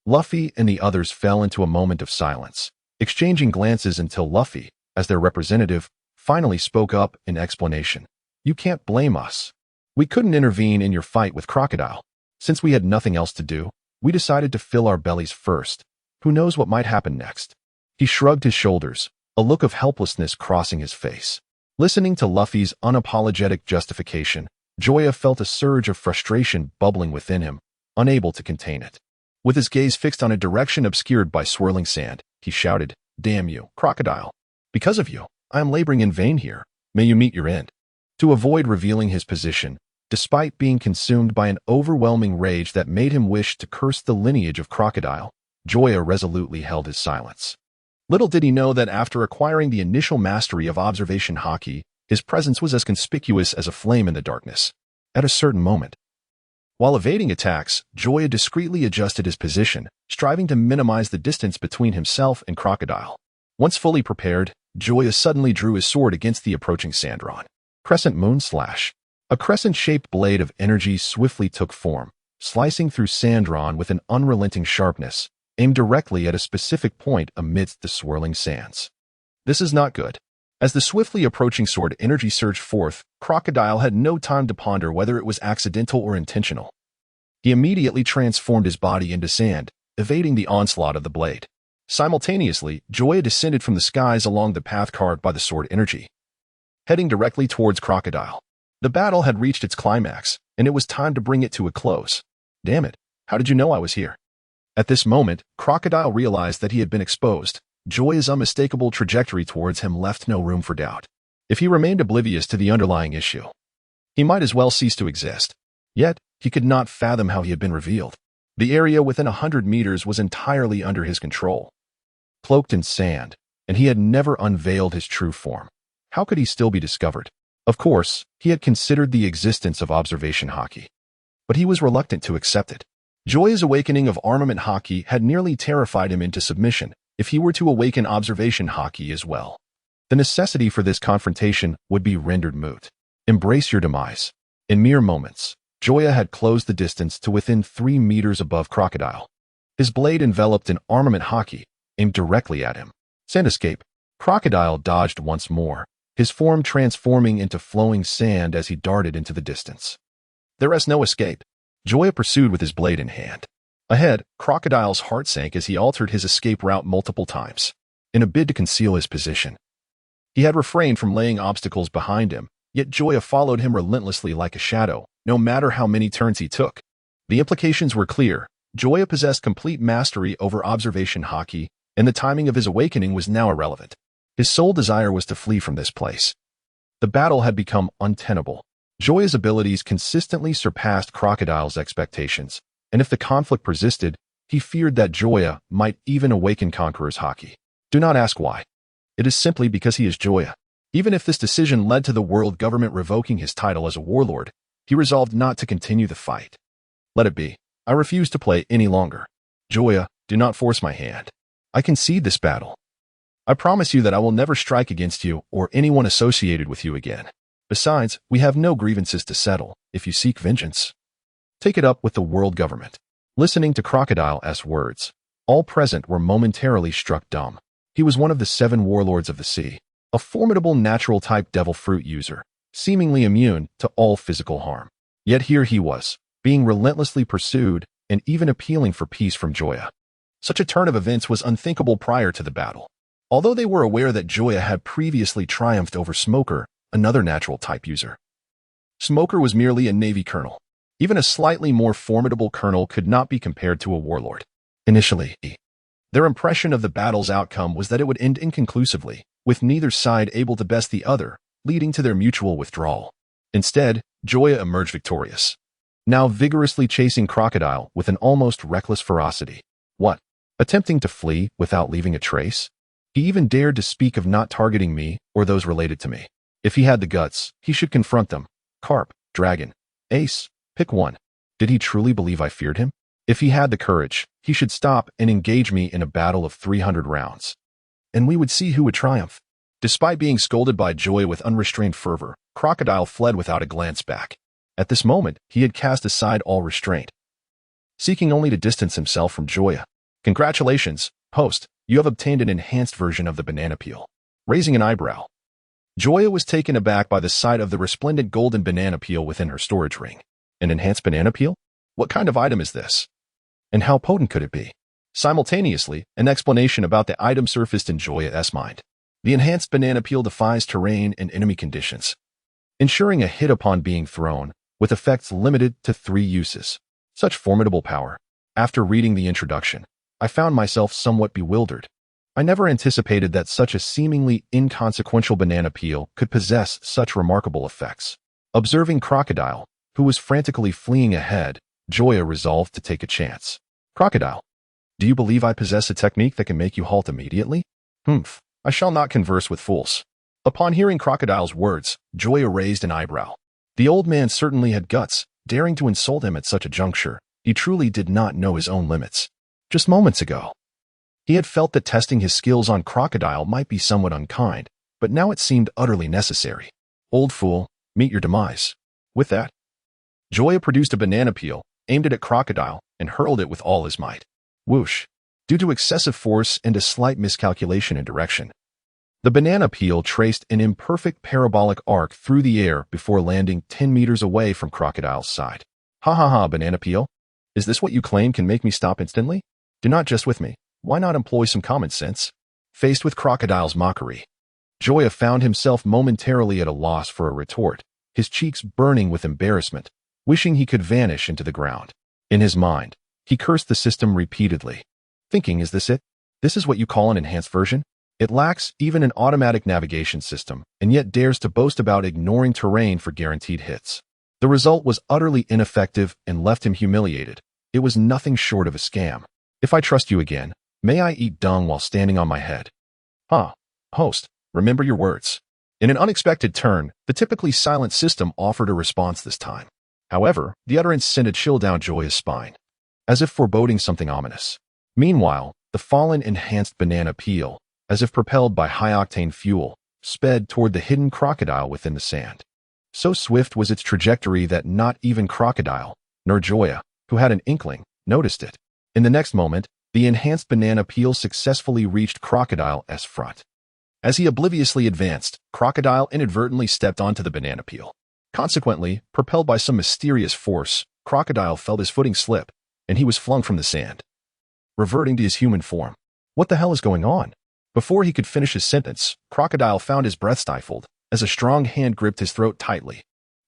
Luffy and the others fell into a moment of silence, exchanging glances until Luffy, as their representative, finally spoke up in explanation. You can't blame us. We couldn't intervene in your fight with Crocodile. Since we had nothing else to do, we decided to fill our bellies first. Who knows what might happen next? He shrugged his shoulders, a look of helplessness crossing his face. Listening to Luffy's unapologetic justification, Joya felt a surge of frustration bubbling within him, unable to contain it. With his gaze fixed on a direction obscured by swirling sand, he shouted, "Damn you, Crocodile. Because of you, I am laboring in vain here. May you meet your end." To avoid revealing his position, despite being consumed by an overwhelming rage that made him wish to curse the lineage of Crocodile, Joya resolutely held his silence. Little did he know that after acquiring the initial mastery of observation haki, his presence was as conspicuous as a flame in the darkness. At a certain moment, while evading attacks, Joya discreetly adjusted his position, striving to minimize the distance between himself and Crocodile. Once fully prepared, Joya suddenly drew his sword against the approaching Sandron. Crescent Moon Slash. A crescent-shaped blade of energy swiftly took form, slicing through Sandron with an unrelenting sharpness, aimed directly at a specific point amidst the swirling sands. This is not good. As the swiftly approaching sword energy surged forth, Crocodile had no time to ponder whether it was accidental or intentional. He immediately transformed his body into sand, evading the onslaught of the blade. Simultaneously, Joya descended from the skies along the path carved by the sword energy, heading directly towards Crocodile. The battle had reached its climax, and it was time to bring it to a close. Damn it, how did you know I was here? At this moment, Crocodile realized that he had been exposed. Joya's unmistakable trajectory towards him left no room for doubt. If he remained oblivious to the underlying issue, he might as well cease to exist. Yet, he could not fathom how he had been revealed. The area within 100 meters was entirely under his control, cloaked in sand, and he had never unveiled his true form. How could he still be discovered? Of course, he had considered the existence of observation haki, but he was reluctant to accept it. Joya's awakening of armament haki had nearly terrified him into submission. If he were to awaken observation haki as well, the necessity for this confrontation would be rendered moot. Embrace your demise. In mere moments, Joya had closed the distance to within 3 meters above Crocodile. His blade enveloped in armament haki, aimed directly at him. Sand escape. Crocodile dodged once more, his form transforming into flowing sand as he darted into the distance. There is no escape. Joya pursued with his blade in hand. Ahead, Crocodile's heart sank as he altered his escape route multiple times, in a bid to conceal his position. He had refrained from laying obstacles behind him, Yet Joya followed him relentlessly like a shadow, no matter how many turns he took. The implications were clear. Joya possessed complete mastery over observation haki, and the timing of his awakening was now irrelevant. His sole desire was to flee from this place. The battle had become untenable. Joya's abilities consistently surpassed Crocodile's expectations, and if the conflict persisted, he feared that Joya might even awaken Conqueror's haki. Do not ask why. It is simply because he is Joya. Even if this decision led to the world government revoking his title as a warlord, he resolved not to continue the fight. Let it be. I refuse to play any longer. Joya, do not force my hand. I concede this battle. I promise you that I will never strike against you or anyone associated with you again. Besides, we have no grievances to settle if you seek vengeance. Take it up with the world government. Listening to Crocodile's words, all present were momentarily struck dumb. He was one of the 7 warlords of the sea, a formidable natural-type devil fruit user, seemingly immune to all physical harm. Yet here he was, being relentlessly pursued and even appealing for peace from Joya. Such a turn of events was unthinkable prior to the battle. Although they were aware that Joya had previously triumphed over Smoker, another natural-type user. Smoker was merely a Navy colonel. Even a slightly more formidable colonel could not be compared to a warlord. Initially, their impression of the battle's outcome was that it would end inconclusively, with neither side able to best the other, leading to their mutual withdrawal. Instead, Joya emerged victorious, now vigorously chasing Crocodile with an almost reckless ferocity. What? Attempting to flee without leaving a trace? He even dared to speak of not targeting me or those related to me. If he had the guts, he should confront them. Garp, Dragon, Ace, pick one. Did he truly believe I feared him? If he had the courage, he should stop and engage me in a battle of 300 rounds. And we would see who would triumph. Despite being scolded by Joya with unrestrained fervor, Crocodile fled without a glance back. At this moment, he had cast aside all restraint, seeking only to distance himself from Joya. Congratulations, host, you have obtained an enhanced version of the banana peel. Raising an eyebrow, Joya was taken aback by the sight of the resplendent golden banana peel within her storage ring. An enhanced banana peel? What kind of item is this? And how potent could it be? Simultaneously, an explanation about the item surfaced in Joya's mind. The enhanced banana peel defies terrain and enemy conditions, ensuring a hit upon being thrown, with effects limited to 3 uses. Such formidable power. After reading the introduction, I found myself somewhat bewildered. I never anticipated that such a seemingly inconsequential banana peel could possess such remarkable effects. Observing Crocodile, who was frantically fleeing ahead, Joya resolved to take a chance. Crocodile, do you believe I possess a technique that can make you halt immediately? I shall not converse with fools. Upon hearing Crocodile's words, Joya raised an eyebrow. The old man certainly had guts, daring to insult him at such a juncture. He truly did not know his own limits. Just moments ago, he had felt that testing his skills on Crocodile might be somewhat unkind, but now it seemed utterly necessary. Old fool, meet your demise. With that, Joya produced a banana peel, aimed it at Crocodile, and hurled it with all his might. Whoosh! Due to excessive force and a slight miscalculation in direction, the banana peel traced an imperfect parabolic arc through the air before landing 10 meters away from Crocodile's side. Ha ha ha, banana peel. Is this what you claim can make me stop instantly? Do not jest with me. Why not employ some common sense? Faced with Crocodile's mockery, Joya found himself momentarily at a loss for a retort, his cheeks burning with embarrassment, wishing he could vanish into the ground. In his mind, he cursed the system repeatedly, thinking, is this it? This is what you call an enhanced version? It lacks even an automatic navigation system, and yet dares to boast about ignoring terrain for guaranteed hits. The result was utterly ineffective and left him humiliated. It was nothing short of a scam. If I trust you again, may I eat dung while standing on my head? Host, remember your words. In an unexpected turn, the typically silent system offered a response this time. However, the utterance sent a chill down Joya's spine, as if foreboding something ominous. Meanwhile, the fallen enhanced banana peel, as if propelled by high-octane fuel, sped toward the hidden Crocodile within the sand. So swift was its trajectory that not even Crocodile, nor Joya, who had an inkling, noticed it. In the next moment, the enhanced banana peel successfully reached Crocodile's front. As he obliviously advanced, Crocodile inadvertently stepped onto the banana peel. Consequently, propelled by some mysterious force, Crocodile felt his footing slip, and he was flung from the sand, reverting to his human form. What the hell is going on? Before he could finish his sentence, Crocodile found his breath stifled, as a strong hand gripped his throat tightly.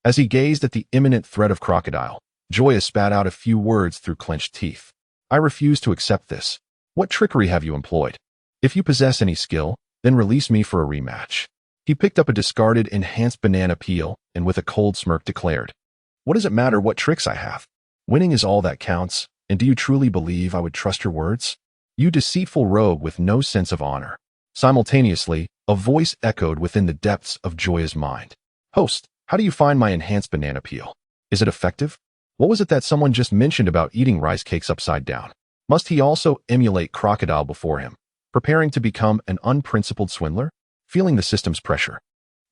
As he gazed at the imminent threat of Crocodile, Joya spat out a few words through clenched teeth. I refuse to accept this. What trickery have you employed? If you possess any skill, then release me for a rematch. He picked up a discarded enhanced banana peel and with a cold smirk declared, what does it matter what tricks I have? Winning is all that counts, and do you truly believe I would trust your words? You deceitful rogue with no sense of honor. Simultaneously, a voice echoed within the depths of Joya's mind. Host, how do you find my enhanced banana peel? Is it effective? What was it that someone just mentioned about eating rice cakes upside down? Must he also emulate Crocodile before him, preparing to become an unprincipled swindler? Feeling the system's pressure,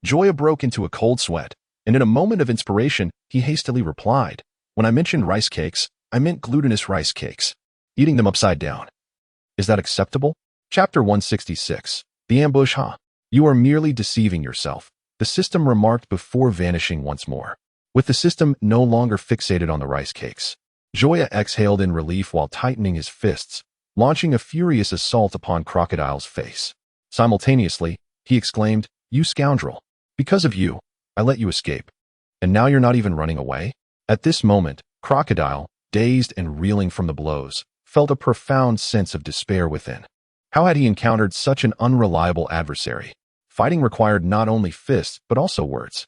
Joya broke into a cold sweat, and in a moment of inspiration, he hastily replied, when I mentioned rice cakes, I meant glutinous rice cakes. Eating them upside down. Is that acceptable? Chapter 166. The ambush, huh? You are merely deceiving yourself, the system remarked before vanishing once more. With the system no longer fixated on the rice cakes, Joya exhaled in relief while tightening his fists, launching a furious assault upon Crocodile's face. Simultaneously, he exclaimed, you scoundrel. Because of you, I let you escape. And now you're not even running away? At this moment, Crocodile, dazed and reeling from the blows, felt a profound sense of despair within. How had he encountered such an unreliable adversary? Fighting required not only fists, but also words.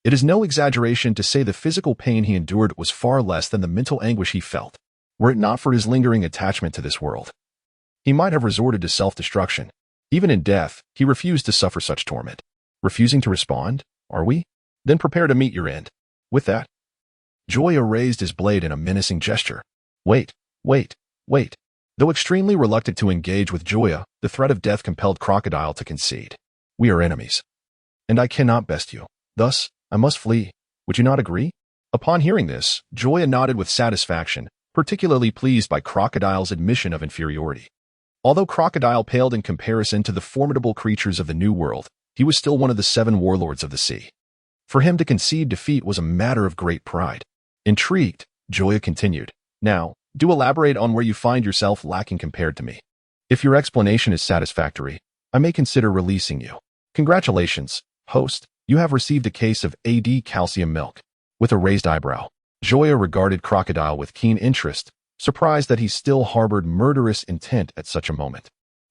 It is no exaggeration to say the physical pain he endured was far less than the mental anguish he felt, were it not for his lingering attachment to this world. He might have resorted to self-destruction. Even in death, he refused to suffer such torment. Refusing to respond, are we? Then prepare to meet your end. With that, Joya raised his blade in a menacing gesture. Wait. Though extremely reluctant to engage with Joya, the threat of death compelled Crocodile to concede. We are enemies. And I cannot best you. Thus, I must flee. Would you not agree? Upon hearing this, Joya nodded with satisfaction, particularly pleased by Crocodile's admission of inferiority. Although Crocodile paled in comparison to the formidable creatures of the New World, he was still one of the 7 warlords of the sea. For him to concede defeat was a matter of great pride. Intrigued, Joya continued, now, do elaborate on where you find yourself lacking compared to me. If your explanation is satisfactory, I may consider releasing you. Congratulations, host, you have received a case of AD calcium milk. With a raised eyebrow, Joya regarded Crocodile with keen interest, surprised that he still harbored murderous intent at such a moment.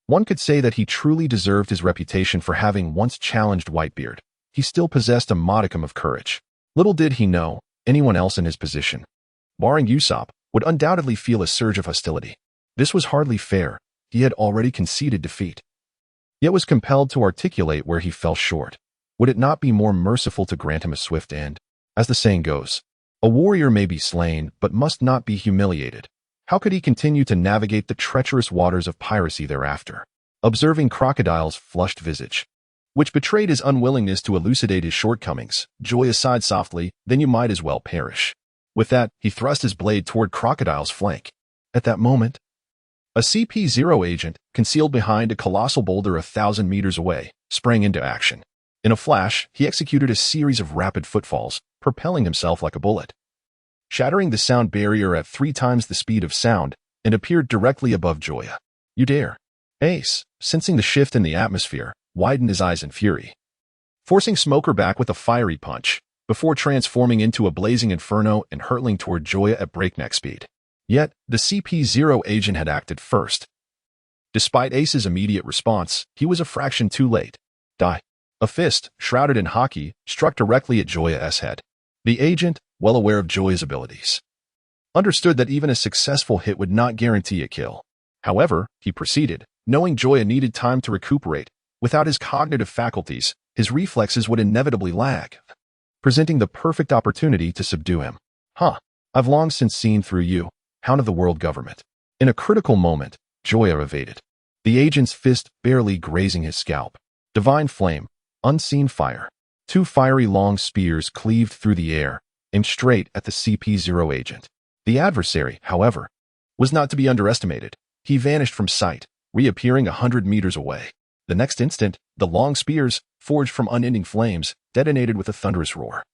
One could say that he truly deserved his reputation for having once challenged Whitebeard. He still possessed a modicum of courage. Little did he know, anyone else in his position, barring Usopp, would undoubtedly feel a surge of hostility. This was hardly fair. He had already conceded defeat, yet was compelled to articulate where he fell short. Would it not be more merciful to grant him a swift end? As the saying goes, a warrior may be slain, but must not be humiliated. How could he continue to navigate the treacherous waters of piracy thereafter? Observing Crocodile's flushed visage, which betrayed his unwillingness to elucidate his shortcomings, Joya sighed softly, then you might as well perish. With that, he thrust his blade toward Crocodile's flank. At that moment, a CP0 agent, concealed behind a colossal boulder 1,000 meters away, sprang into action. In a flash, he executed a series of rapid footfalls, propelling himself like a bullet, shattering the sound barrier at 3 times the speed of sound, and appeared directly above Joya. You dare. Ace, sensing the shift in the atmosphere, widened his eyes in fury, forcing Smoker back with a fiery punch, before transforming into a blazing inferno and hurtling toward Joya at breakneck speed. Yet, the CP0 agent had acted first. Despite Ace's immediate response, he was a fraction too late. Die. A fist, shrouded in haki, struck directly at Joya's head. The agent, well aware of Joya's abilities, understood that even a successful hit would not guarantee a kill. However, he proceeded, knowing Joya needed time to recuperate. Without his cognitive faculties, his reflexes would inevitably lag, presenting the perfect opportunity to subdue him. I've long since seen through you, hound of the world government. In a critical moment, Joya evaded, the agent's fist barely grazing his scalp. Divine flame, unseen fire. 2 fiery long spears cleaved through the air, aimed straight at the CP0 agent. The adversary, however, was not to be underestimated. He vanished from sight, reappearing 100 meters away. The next instant, the long spears, forged from unending flames, detonated with a thunderous roar.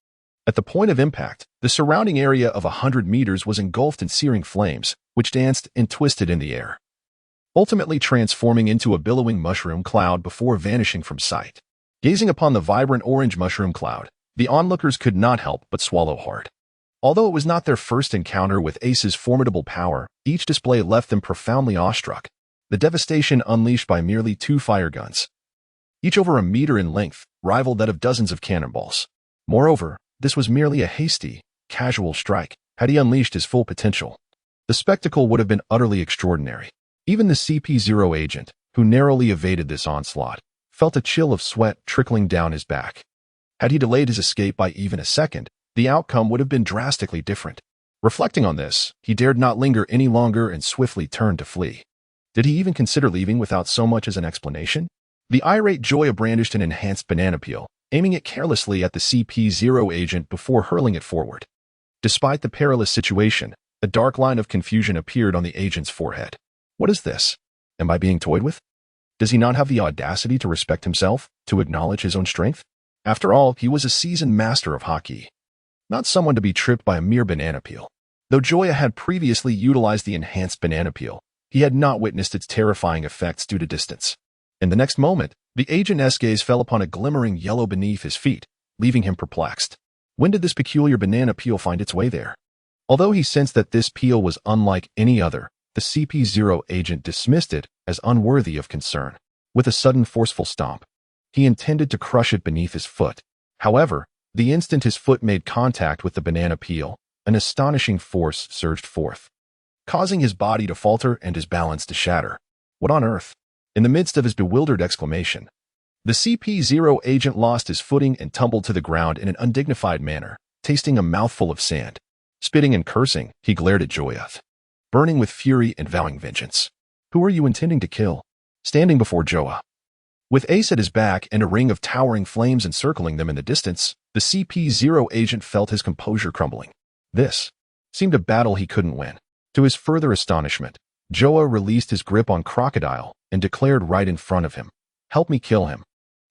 At the point of impact, the surrounding area of 100 meters was engulfed in searing flames, which danced and twisted in the air, ultimately transforming into a billowing mushroom cloud before vanishing from sight. Gazing upon the vibrant orange mushroom cloud, the onlookers could not help but swallow hard. Although it was not their first encounter with Ace's formidable power, each display left them profoundly awestruck. The devastation unleashed by merely 2 fire guns, each over a meter in length, rivaled that of dozens of cannonballs. Moreover, this was merely a hasty, casual strike. Had he unleashed his full potential, the spectacle would have been utterly extraordinary. Even the CP0 agent, who narrowly evaded this onslaught, felt a chill of sweat trickling down his back. Had he delayed his escape by even a second, the outcome would have been drastically different. Reflecting on this, he dared not linger any longer and swiftly turned to flee. Did he even consider leaving without so much as an explanation? The irate Joya brandished an enhanced banana peel, aiming it carelessly at the CP0 agent before hurling it forward. Despite the perilous situation, a dark line of confusion appeared on the agent's forehead. What is this? Am I being toyed with? Does he not have the audacity to respect himself, to acknowledge his own strength? After all, he was a seasoned master of hockey, not someone to be tripped by a mere banana peel. Though Joya had previously utilized the enhanced banana peel, he had not witnessed its terrifying effects due to distance. In the next moment, the agent's gaze fell upon a glimmering yellow beneath his feet, leaving him perplexed. When did this peculiar banana peel find its way there? Although he sensed that this peel was unlike any other, the CP0 agent dismissed it as unworthy of concern. With a sudden forceful stomp, he intended to crush it beneath his foot. However, the instant his foot made contact with the banana peel, an astonishing force surged forth, causing his body to falter and his balance to shatter. What on earth? In the midst of his bewildered exclamation, the CP0 agent lost his footing and tumbled to the ground in an undignified manner, tasting a mouthful of sand. Spitting and cursing, he glared at Joya, burning with fury and vowing vengeance. Who are you intending to kill? Standing before Joya, with Ace at his back and a ring of towering flames encircling them in the distance, the CP0 agent felt his composure crumbling. This seemed a battle he couldn't win. To his further astonishment, Joya released his grip on Crocodile and declared right in front of him, "Help me kill him.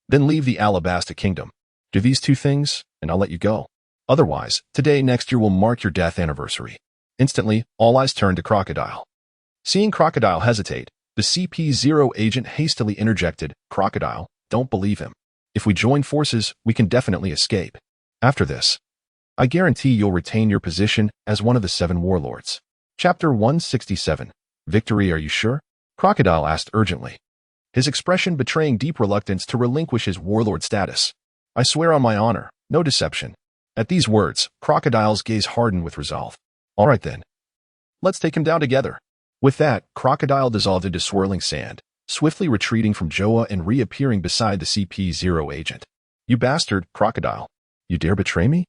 Then leave the Alabasta kingdom. Do these 2 things, and I'll let you go. Otherwise, today next year will mark your death anniversary." Instantly, all eyes turned to Crocodile. Seeing Crocodile hesitate, the CP0 agent hastily interjected, "Crocodile, don't believe him. If we join forces, we can definitely escape. After this, I guarantee you'll retain your position as one of the 7 warlords." Chapter 167. Victory, are you sure? Crocodile asked urgently, his expression betraying deep reluctance to relinquish his warlord status. "I swear on my honor, no deception." At these words, Crocodile's gaze hardened with resolve. "All right then. Let's take him down together." With that, Crocodile dissolved into swirling sand, swiftly retreating from Joya and reappearing beside the CP0 agent. "You bastard, Crocodile. You dare betray me?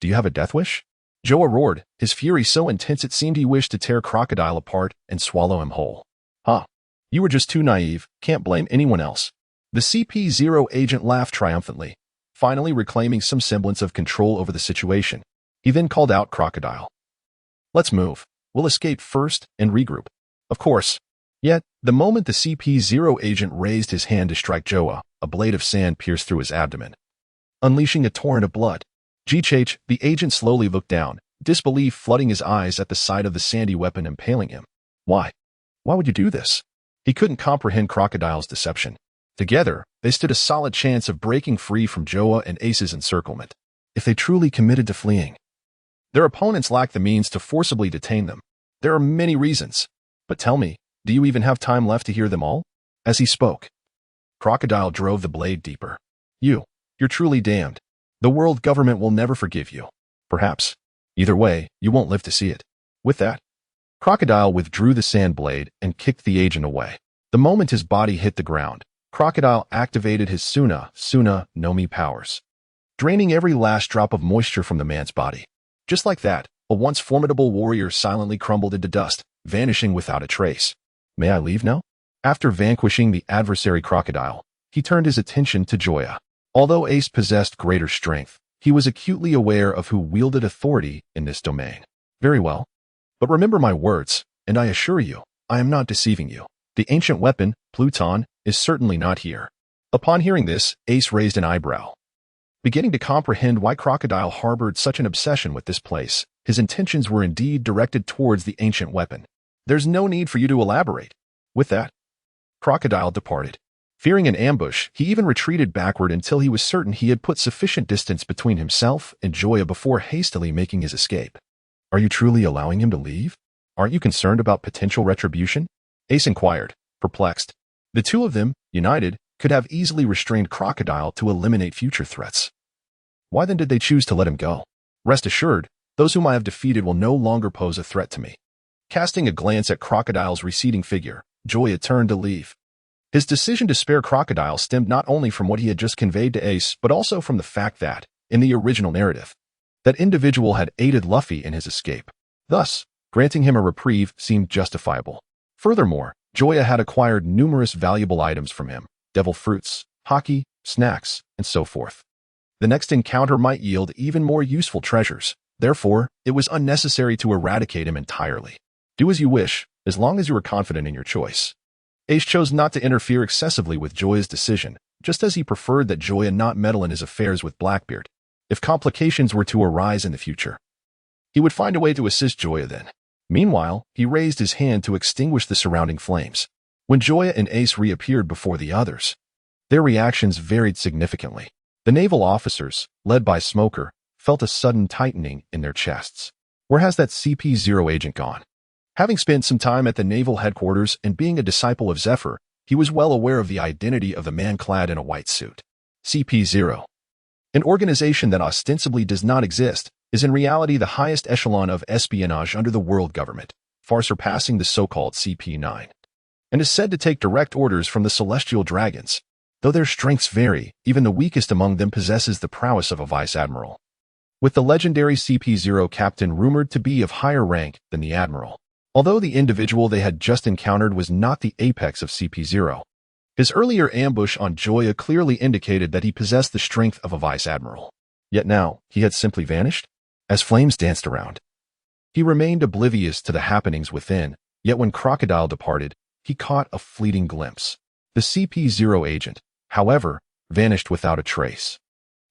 Do you have a death wish?" Joya roared, his fury so intense it seemed he wished to tear Crocodile apart and swallow him whole. "Huh. You were just too naive. Can't blame anyone else." The CP0 agent laughed triumphantly, finally reclaiming some semblance of control over the situation. He then called out Crocodile. "Let's move. We'll escape first and regroup." Of course. Yet, the moment the CP0 agent raised his hand to strike Joya, a blade of sand pierced through his abdomen, unleashing a torrent of blood. GH, the agent slowly looked down, disbelief flooding his eyes at the sight of the sandy weapon impaling him. Why? Why would you do this? He couldn't comprehend Crocodile's deception. Together, they stood a solid chance of breaking free from Joya and Ace's encirclement, if they truly committed to fleeing. Their opponents lacked the means to forcibly detain them. There are many reasons. But tell me, do you even have time left to hear them all? As he spoke, Crocodile drove the blade deeper. You're truly damned. The world government will never forgive you. Perhaps. Either way, you won't live to see it. With that, Crocodile withdrew the sand blade and kicked the agent away. The moment his body hit the ground, Crocodile activated his Suna Nomi powers, draining every last drop of moisture from the man's body. Just like that, a once formidable warrior silently crumbled into dust, vanishing without a trace. May I leave now? After vanquishing the adversary Crocodile, he turned his attention to Joya. Although Ace possessed greater strength, he was acutely aware of who wielded authority in this domain. Very well. But remember my words, and I assure you, I am not deceiving you. The ancient weapon, Pluton, is certainly not here. Upon hearing this, Ace raised an eyebrow. Beginning to comprehend why Crocodile harbored such an obsession with this place, his intentions were indeed directed towards the ancient weapon. There's no need for you to elaborate. With that, Crocodile departed. Fearing an ambush, he even retreated backward until he was certain he had put sufficient distance between himself and Joya before hastily making his escape. Are you truly allowing him to leave? Aren't you concerned about potential retribution? Ace inquired, perplexed. The two of them, united, could have easily restrained Crocodile to eliminate future threats. Why then did they choose to let him go? Rest assured, those whom I have defeated will no longer pose a threat to me. Casting a glance at Crocodile's receding figure, Joya turned to leave. His decision to spare Crocodile stemmed not only from what he had just conveyed to Ace, but also from the fact that, in the original narrative, that individual had aided Luffy in his escape. Thus, granting him a reprieve seemed justifiable. Furthermore, Joya had acquired numerous valuable items from him, devil fruits, haki, snacks, and so forth. The next encounter might yield even more useful treasures. Therefore, it was unnecessary to eradicate him entirely. Do as you wish, as long as you are confident in your choice. Ace chose not to interfere excessively with Joya's decision, just as he preferred that Joya not meddle in his affairs with Blackbeard. If complications were to arise in the future, he would find a way to assist Joya then. Meanwhile, he raised his hand to extinguish the surrounding flames. When Joya and Ace reappeared before the others, their reactions varied significantly. The naval officers, led by Smoker, felt a sudden tightening in their chests. Where has that CP0 agent gone? Having spent some time at the naval headquarters and being a disciple of Zephyr, he was well aware of the identity of the man clad in a white suit. CP0. An organization that ostensibly does not exist, is in reality the highest echelon of espionage under the world government, far surpassing the so-called CP9, and is said to take direct orders from the celestial dragons. Though their strengths vary, even the weakest among them possesses the prowess of a vice admiral, with the legendary CP0 captain rumored to be of higher rank than the admiral. Although the individual they had just encountered was not the apex of CP0, his earlier ambush on Joya clearly indicated that he possessed the strength of a vice admiral. Yet now, he had simply vanished? As flames danced around, he remained oblivious to the happenings within, yet when Crocodile departed, he caught a fleeting glimpse. The CP0 agent, however, vanished without a trace,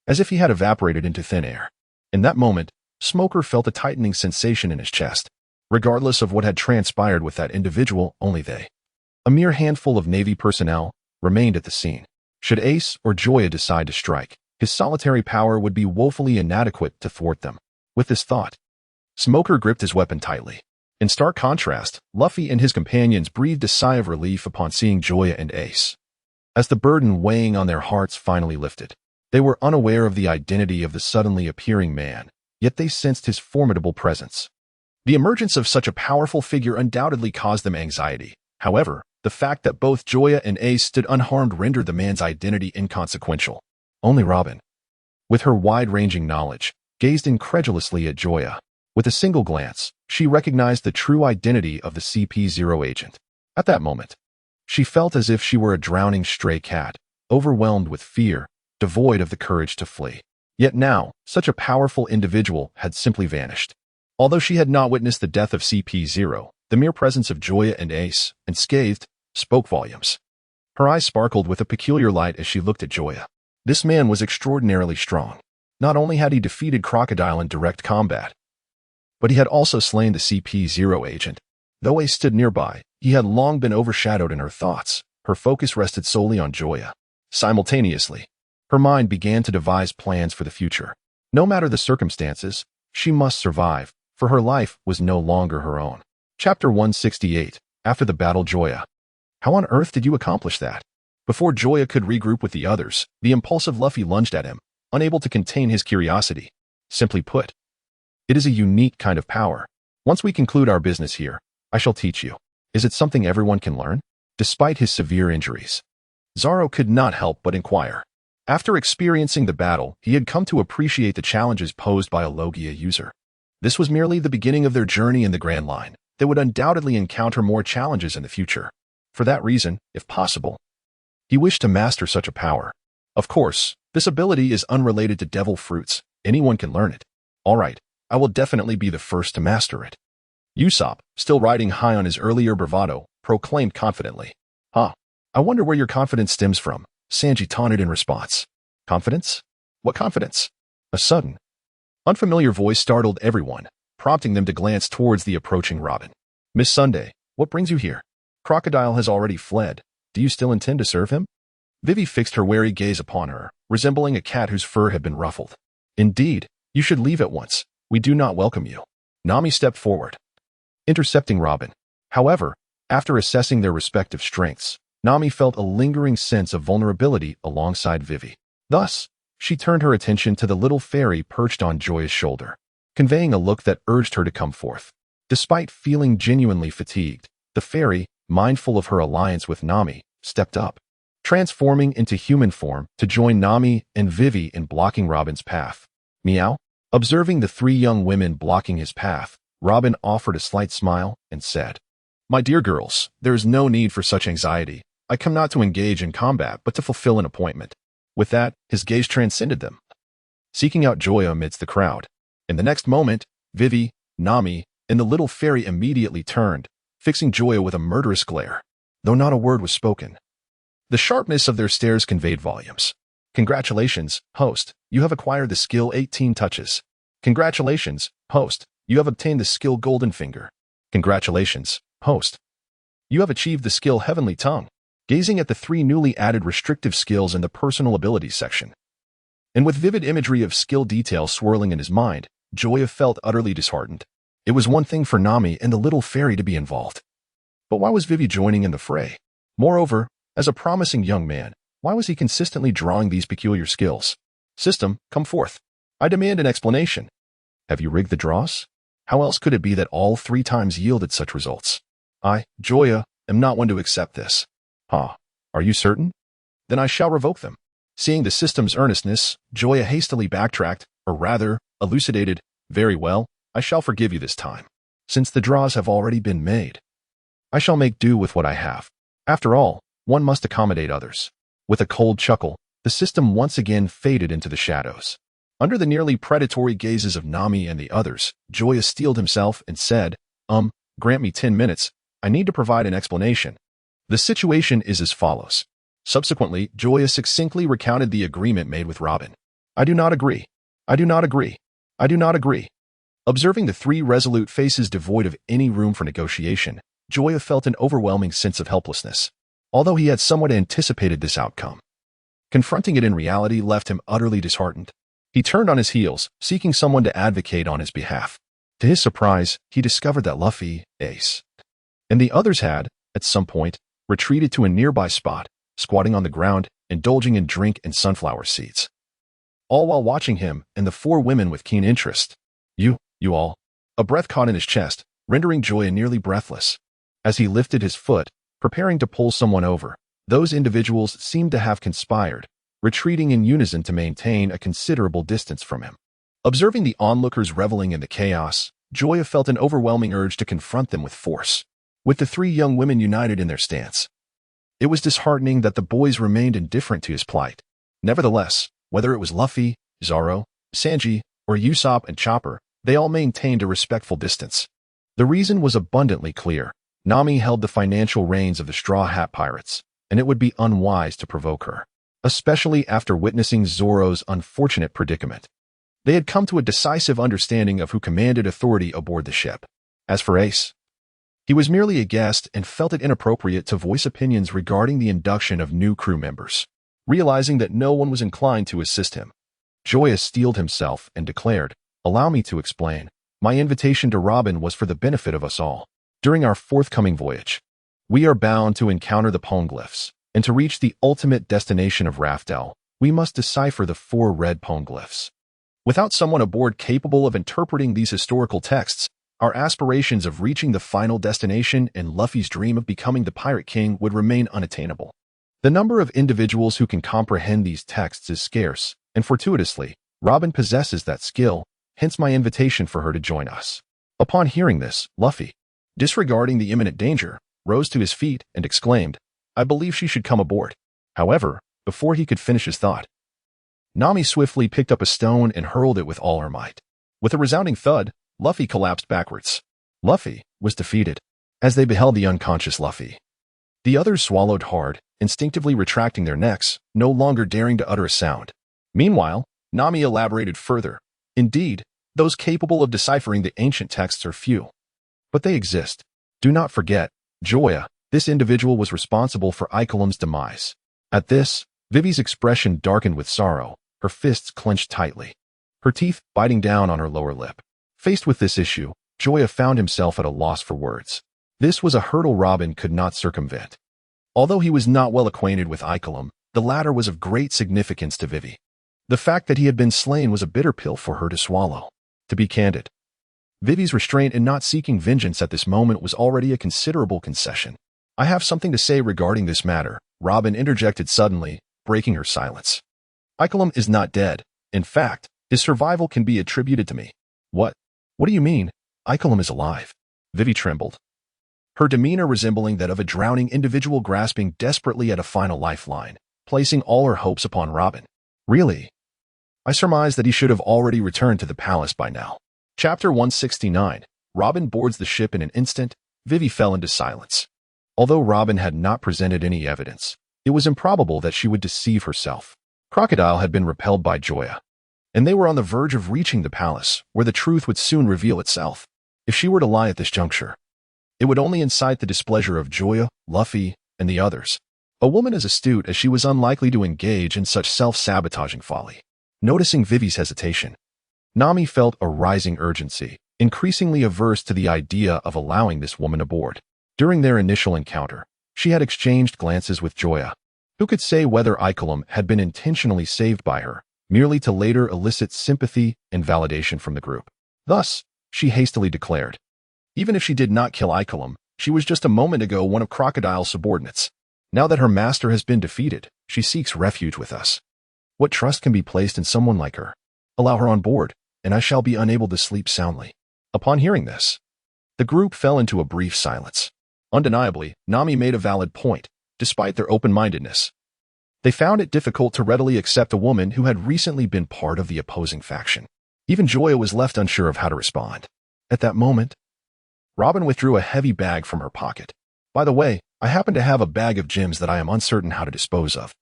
as if he had evaporated into thin air. In that moment, Smoker felt a tightening sensation in his chest. Regardless of what had transpired with that individual, only they, a mere handful of Navy personnel, remained at the scene. Should Ace or Joya decide to strike, his solitary power would be woefully inadequate to thwart them. With this thought, Smoker gripped his weapon tightly. In stark contrast, Luffy and his companions breathed a sigh of relief upon seeing Joya and Ace. As the burden weighing on their hearts finally lifted, they were unaware of the identity of the suddenly appearing man, yet they sensed his formidable presence. The emergence of such a powerful figure undoubtedly caused them anxiety. However, the fact that both Joya and Ace stood unharmed rendered the man's identity inconsequential. Only Robin, with her wide-ranging knowledge, gazed incredulously at Joya. With a single glance, she recognized the true identity of the CP0 agent. At that moment, she felt as if she were a drowning stray cat, overwhelmed with fear, devoid of the courage to flee. Yet now, such a powerful individual had simply vanished. Although she had not witnessed the death of CP0, the mere presence of Joya and Ace, unscathed, spoke volumes. Her eyes sparkled with a peculiar light as she looked at Joya. This man was extraordinarily strong. Not only had he defeated Crocodile in direct combat, but he had also slain the CP0 agent. Though Ace stood nearby, he had long been overshadowed in her thoughts. Her focus rested solely on Joya. Simultaneously, her mind began to devise plans for the future. No matter the circumstances, she must survive, for her life was no longer her own. Chapter 168. After the battle, Joya. How on earth did you accomplish that? Before Joya could regroup with the others, the impulsive Luffy lunged at him, unable to contain his curiosity. Simply put, it is a unique kind of power. Once we conclude our business here, I shall teach you. Is it something everyone can learn? Despite his severe injuries, Zoro could not help but inquire. After experiencing the battle, he had come to appreciate the challenges posed by a Logia user. This was merely the beginning of their journey in the Grand Line. They would undoubtedly encounter more challenges in the future. For that reason, if possible, he wished to master such a power. Of course, this ability is unrelated to devil fruits. Anyone can learn it. All right, I will definitely be the first to master it. Usopp, still riding high on his earlier bravado, proclaimed confidently. I wonder where your confidence stems from, Sanji taunted in response. Confidence? What confidence? A sudden, unfamiliar voice startled everyone, prompting them to glance towards the approaching Robin. Miss Sunday, what brings you here? Crocodile has already fled. Do you still intend to serve him? Vivi fixed her wary gaze upon her, resembling a cat whose fur had been ruffled. Indeed, you should leave at once. We do not welcome you. Nami stepped forward, intercepting Robin. However, after assessing their respective strengths, Nami felt a lingering sense of vulnerability alongside Vivi. Thus, she turned her attention to the little fairy perched on Joya's shoulder, conveying a look that urged her to come forth. Despite feeling genuinely fatigued, the fairy, mindful of her alliance with Nami, stepped up, transforming into human form to join Nami and Vivi in blocking Robin's path. Meow? Observing the three young women blocking his path, Robin offered a slight smile and said, "My dear girls, there is no need for such anxiety. I come not to engage in combat, but to fulfill an appointment." With that, his gaze transcended them, seeking out Joya amidst the crowd. In the next moment, Vivi, Nami, and the little fairy immediately turned, fixing Joya with a murderous glare, though not a word was spoken. The sharpness of their stares conveyed volumes. "Congratulations, host, you have acquired the skill 18 touches. Congratulations, host, you have obtained the skill Golden Finger. Congratulations, host, you have achieved the skill Heavenly Tongue." Gazing at the three newly added restrictive skills in the personal abilities section, and with vivid imagery of skill details swirling in his mind, Joya felt utterly disheartened. It was one thing for Nami and the little fairy to be involved, but why was Vivi joining in the fray? Moreover, as a promising young man, why was he consistently drawing these peculiar skills? System, come forth. I demand an explanation. Have you rigged the draws? How else could it be that all 3 times yielded such results? I, Joya, am not one to accept this. Are you certain? Then I shall revoke them. Seeing the system's earnestness, Joya hastily backtracked, or rather, elucidated, "Very well, I shall forgive you this time. Since the draws have already been made, I shall make do with what I have. After all, one must accommodate others." With a cold chuckle, the system once again faded into the shadows. Under the nearly predatory gazes of Nami and the others, Joya steeled himself and said, Grant me 10 minutes. I need to provide an explanation. The situation is as follows. Subsequently, Joya succinctly recounted the agreement made with Robin. "I do not agree. I do not agree. I do not agree." Observing the 3 resolute faces devoid of any room for negotiation, Joya felt an overwhelming sense of helplessness. Although he had somewhat anticipated this outcome, confronting it in reality left him utterly disheartened. He turned on his heels, seeking someone to advocate on his behalf. To his surprise, he discovered that Luffy, Ace, and the others had, at some point, retreated to a nearby spot, squatting on the ground, indulging in drink and sunflower seeds. All while watching him and the 4 women with keen interest. You all. A breath caught in his chest, rendering Joya nearly breathless. As he lifted his foot, preparing to pull someone over, those individuals seemed to have conspired, retreating in unison to maintain a considerable distance from him. Observing the onlookers reveling in the chaos, Joya felt an overwhelming urge to confront them with force. With the 3 young women united in their stance, it was disheartening that the boys remained indifferent to his plight. Nevertheless, whether it was Luffy, Zoro, Sanji, or Usopp and Chopper, they all maintained a respectful distance. The reason was abundantly clear. Nami held the financial reins of the Straw Hat Pirates, and it would be unwise to provoke her, especially after witnessing Zoro's unfortunate predicament. They had come to a decisive understanding of who commanded authority aboard the ship. As for Ace, he was merely a guest and felt it inappropriate to voice opinions regarding the induction of new crew members. Realizing that no one was inclined to assist him, Joya steeled himself and declared, "Allow me to explain. My invitation to Robin was for the benefit of us all. During our forthcoming voyage, we are bound to encounter the poneglyphs, and to reach the ultimate destination of Raftel, we must decipher the 4 red poneglyphs. Without someone aboard capable of interpreting these historical texts, our aspirations of reaching the final destination and Luffy's dream of becoming the Pirate King would remain unattainable. The number of individuals who can comprehend these texts is scarce, and fortuitously, Robin possesses that skill, hence my invitation for her to join us." Upon hearing this, Luffy, disregarding the imminent danger, rose to his feet and exclaimed, "I believe she should come aboard." However, before he could finish his thought, Nami swiftly picked up a stone and hurled it with all her might. With a resounding thud, Luffy collapsed backwards. Luffy was defeated. As they beheld the unconscious Luffy, the others swallowed hard, instinctively retracting their necks, no longer daring to utter a sound. Meanwhile, Nami elaborated further. "Indeed, those capable of deciphering the ancient texts are few. But they exist. Do not forget, Joya, this individual was responsible for Ikelim's demise. At this, Vivi's expression darkened with sorrow, her fists clenched tightly, her teeth biting down on her lower lip. Faced with this issue, Joya found himself at a loss for words. This was a hurdle Robin could not circumvent. Although he was not well acquainted with Icolum, the latter was of great significance to Vivi. The fact that he had been slain was a bitter pill for her to swallow. To be candid, Vivi's restraint in not seeking vengeance at this moment was already a considerable concession. I have something to say regarding this matter, Robin interjected suddenly, breaking her silence. Icolum is not dead. In fact, his survival can be attributed to me. What? What do you mean? Icolum is alive. Vivi trembled, her demeanor resembling that of a drowning individual grasping desperately at a final lifeline, placing all her hopes upon Robin. Really? I surmise that he should have already returned to the palace by now. Chapter 169. Robin boards the ship in an instant. Vivi fell into silence. Although Robin had not presented any evidence, it was improbable that she would deceive herself. Crocodile had been repelled by Joya, and they were on the verge of reaching the palace, where the truth would soon reveal itself. If she were to lie at this juncture, it would only incite the displeasure of Joya, Luffy, and the others. A woman as astute as she was unlikely to engage in such self-sabotaging folly. Noticing Vivi's hesitation, Nami felt a rising urgency, increasingly averse to the idea of allowing this woman aboard. During their initial encounter, she had exchanged glances with Joya. Who could say whether Icolum had been intentionally saved by her, merely to later elicit sympathy and validation from the group? Thus, she hastily declared, even if she did not kill Icolum, she was just a moment ago one of Crocodile's subordinates. Now that her master has been defeated, she seeks refuge with us. What trust can be placed in someone like her? Allow her on board, and I shall be unable to sleep soundly. Upon hearing this, the group fell into a brief silence. Undeniably, Nami made a valid point, despite their open-mindedness. They found it difficult to readily accept a woman who had recently been part of the opposing faction. Even Joya was left unsure of how to respond. At that moment, Robin withdrew a heavy bag from her pocket. By the way, I happen to have a bag of gems that I am uncertain how to dispose of.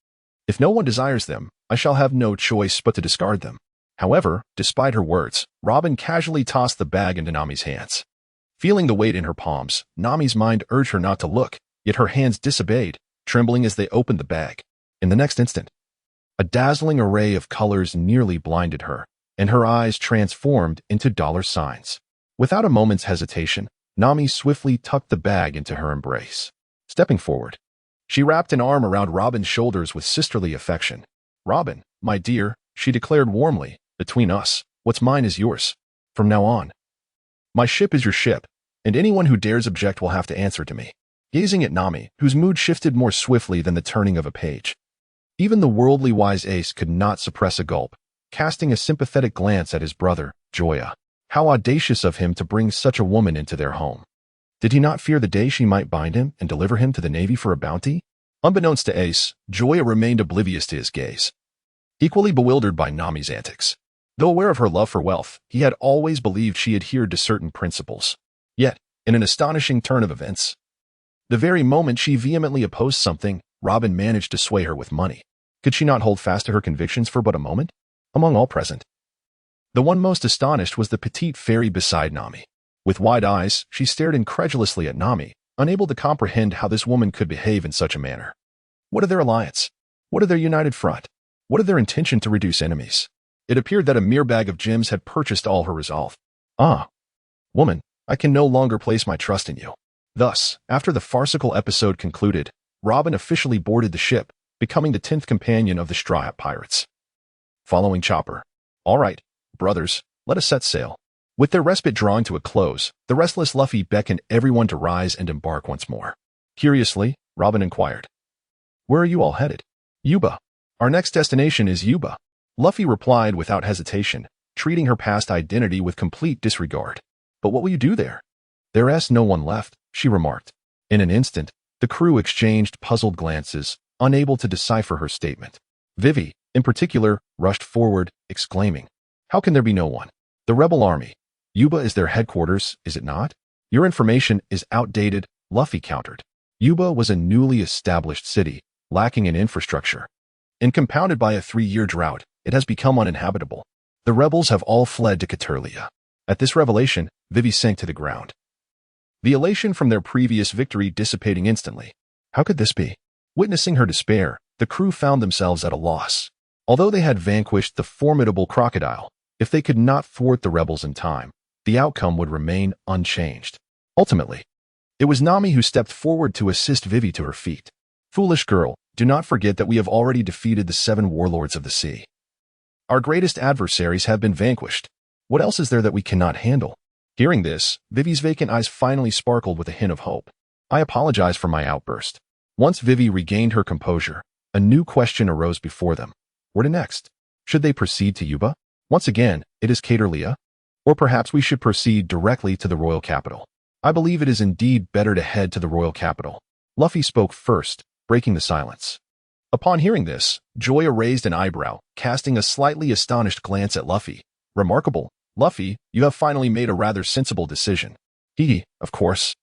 If no one desires them, I shall have no choice but to discard them. However, despite her words, Robin casually tossed the bag into Nami's hands. Feeling the weight in her palms, Nami's mind urged her not to look, yet her hands disobeyed, trembling as they opened the bag. In the next instant, a dazzling array of colors nearly blinded her, and her eyes transformed into dollar signs. Without a moment's hesitation, Nami swiftly tucked the bag into her embrace. Stepping forward, she wrapped an arm around Robin's shoulders with sisterly affection. Robin, my dear, she declared warmly, between us, what's mine is yours. From now on, my ship is your ship, and anyone who dares object will have to answer to me. Gazing at Nami, whose mood shifted more swiftly than the turning of a page, even the worldly wise ace could not suppress a gulp, casting a sympathetic glance at his brother, Joya. How audacious of him to bring such a woman into their home. Did he not fear the day she might bind him and deliver him to the Navy for a bounty? Unbeknownst to Ace, Joya remained oblivious to his gaze, equally bewildered by Nami's antics. Though aware of her love for wealth, he had always believed she adhered to certain principles. Yet, in an astonishing turn of events, the very moment she vehemently opposed something, Robin managed to sway her with money. Could she not hold fast to her convictions for but a moment? Among all present, the one most astonished was the petite fairy beside Nami. With wide eyes, she stared incredulously at Nami, unable to comprehend how this woman could behave in such a manner. What of their alliance? What of their united front? What of their intention to reduce enemies? It appeared that a mere bag of gems had purchased all her resolve. Ah, woman, I can no longer place my trust in you. Thus, after the farcical episode concluded, Robin officially boarded the ship, becoming the 10th companion of the Straw Hat Pirates. Following Chopper. All right, brothers, let us set sail. With their respite drawing to a close, the restless Luffy beckoned everyone to rise and embark once more. Curiously, Robin inquired, where are you all headed? Yuba. Our next destination is Yuba. Luffy replied without hesitation, treating her past identity with complete disregard. But what will you do there? There's no one left, she remarked. In an instant, the crew exchanged puzzled glances, unable to decipher her statement. Vivi, in particular, rushed forward, exclaiming, how can there be no one? The rebel army. Yuba is their headquarters, is it not? Your information is outdated, Luffy countered. Yuba was a newly established city, lacking in infrastructure. And compounded by a 3-year drought, it has become uninhabitable. The rebels have all fled to Caterlia. At this revelation, Vivi sank to the ground, the elation from their previous victory dissipating instantly. How could this be? Witnessing her despair, The crew found themselves at a loss. Although they had vanquished the formidable Crocodile, if they could not thwart the rebels in time, the outcome would remain unchanged. Ultimately, it was Nami who stepped forward to assist Vivi to her feet. Foolish girl, do not forget that we have already defeated the 7 warlords of the sea. Our greatest adversaries have been vanquished. What else is there that we cannot handle? Hearing this, Vivi's vacant eyes finally sparkled with a hint of hope. I apologize for my outburst. Once Vivi regained her composure, a new question arose before them. Where to next? Should they proceed to Yuba? Once again, it is Caterlia? Or perhaps we should proceed directly to the royal capital. I believe it is indeed better to head to the royal capital. Luffy spoke first, breaking the silence. Upon hearing this, Joya raised an eyebrow, casting a slightly astonished glance at Luffy. Remarkable. Luffy, you have finally made a rather sensible decision. Of course.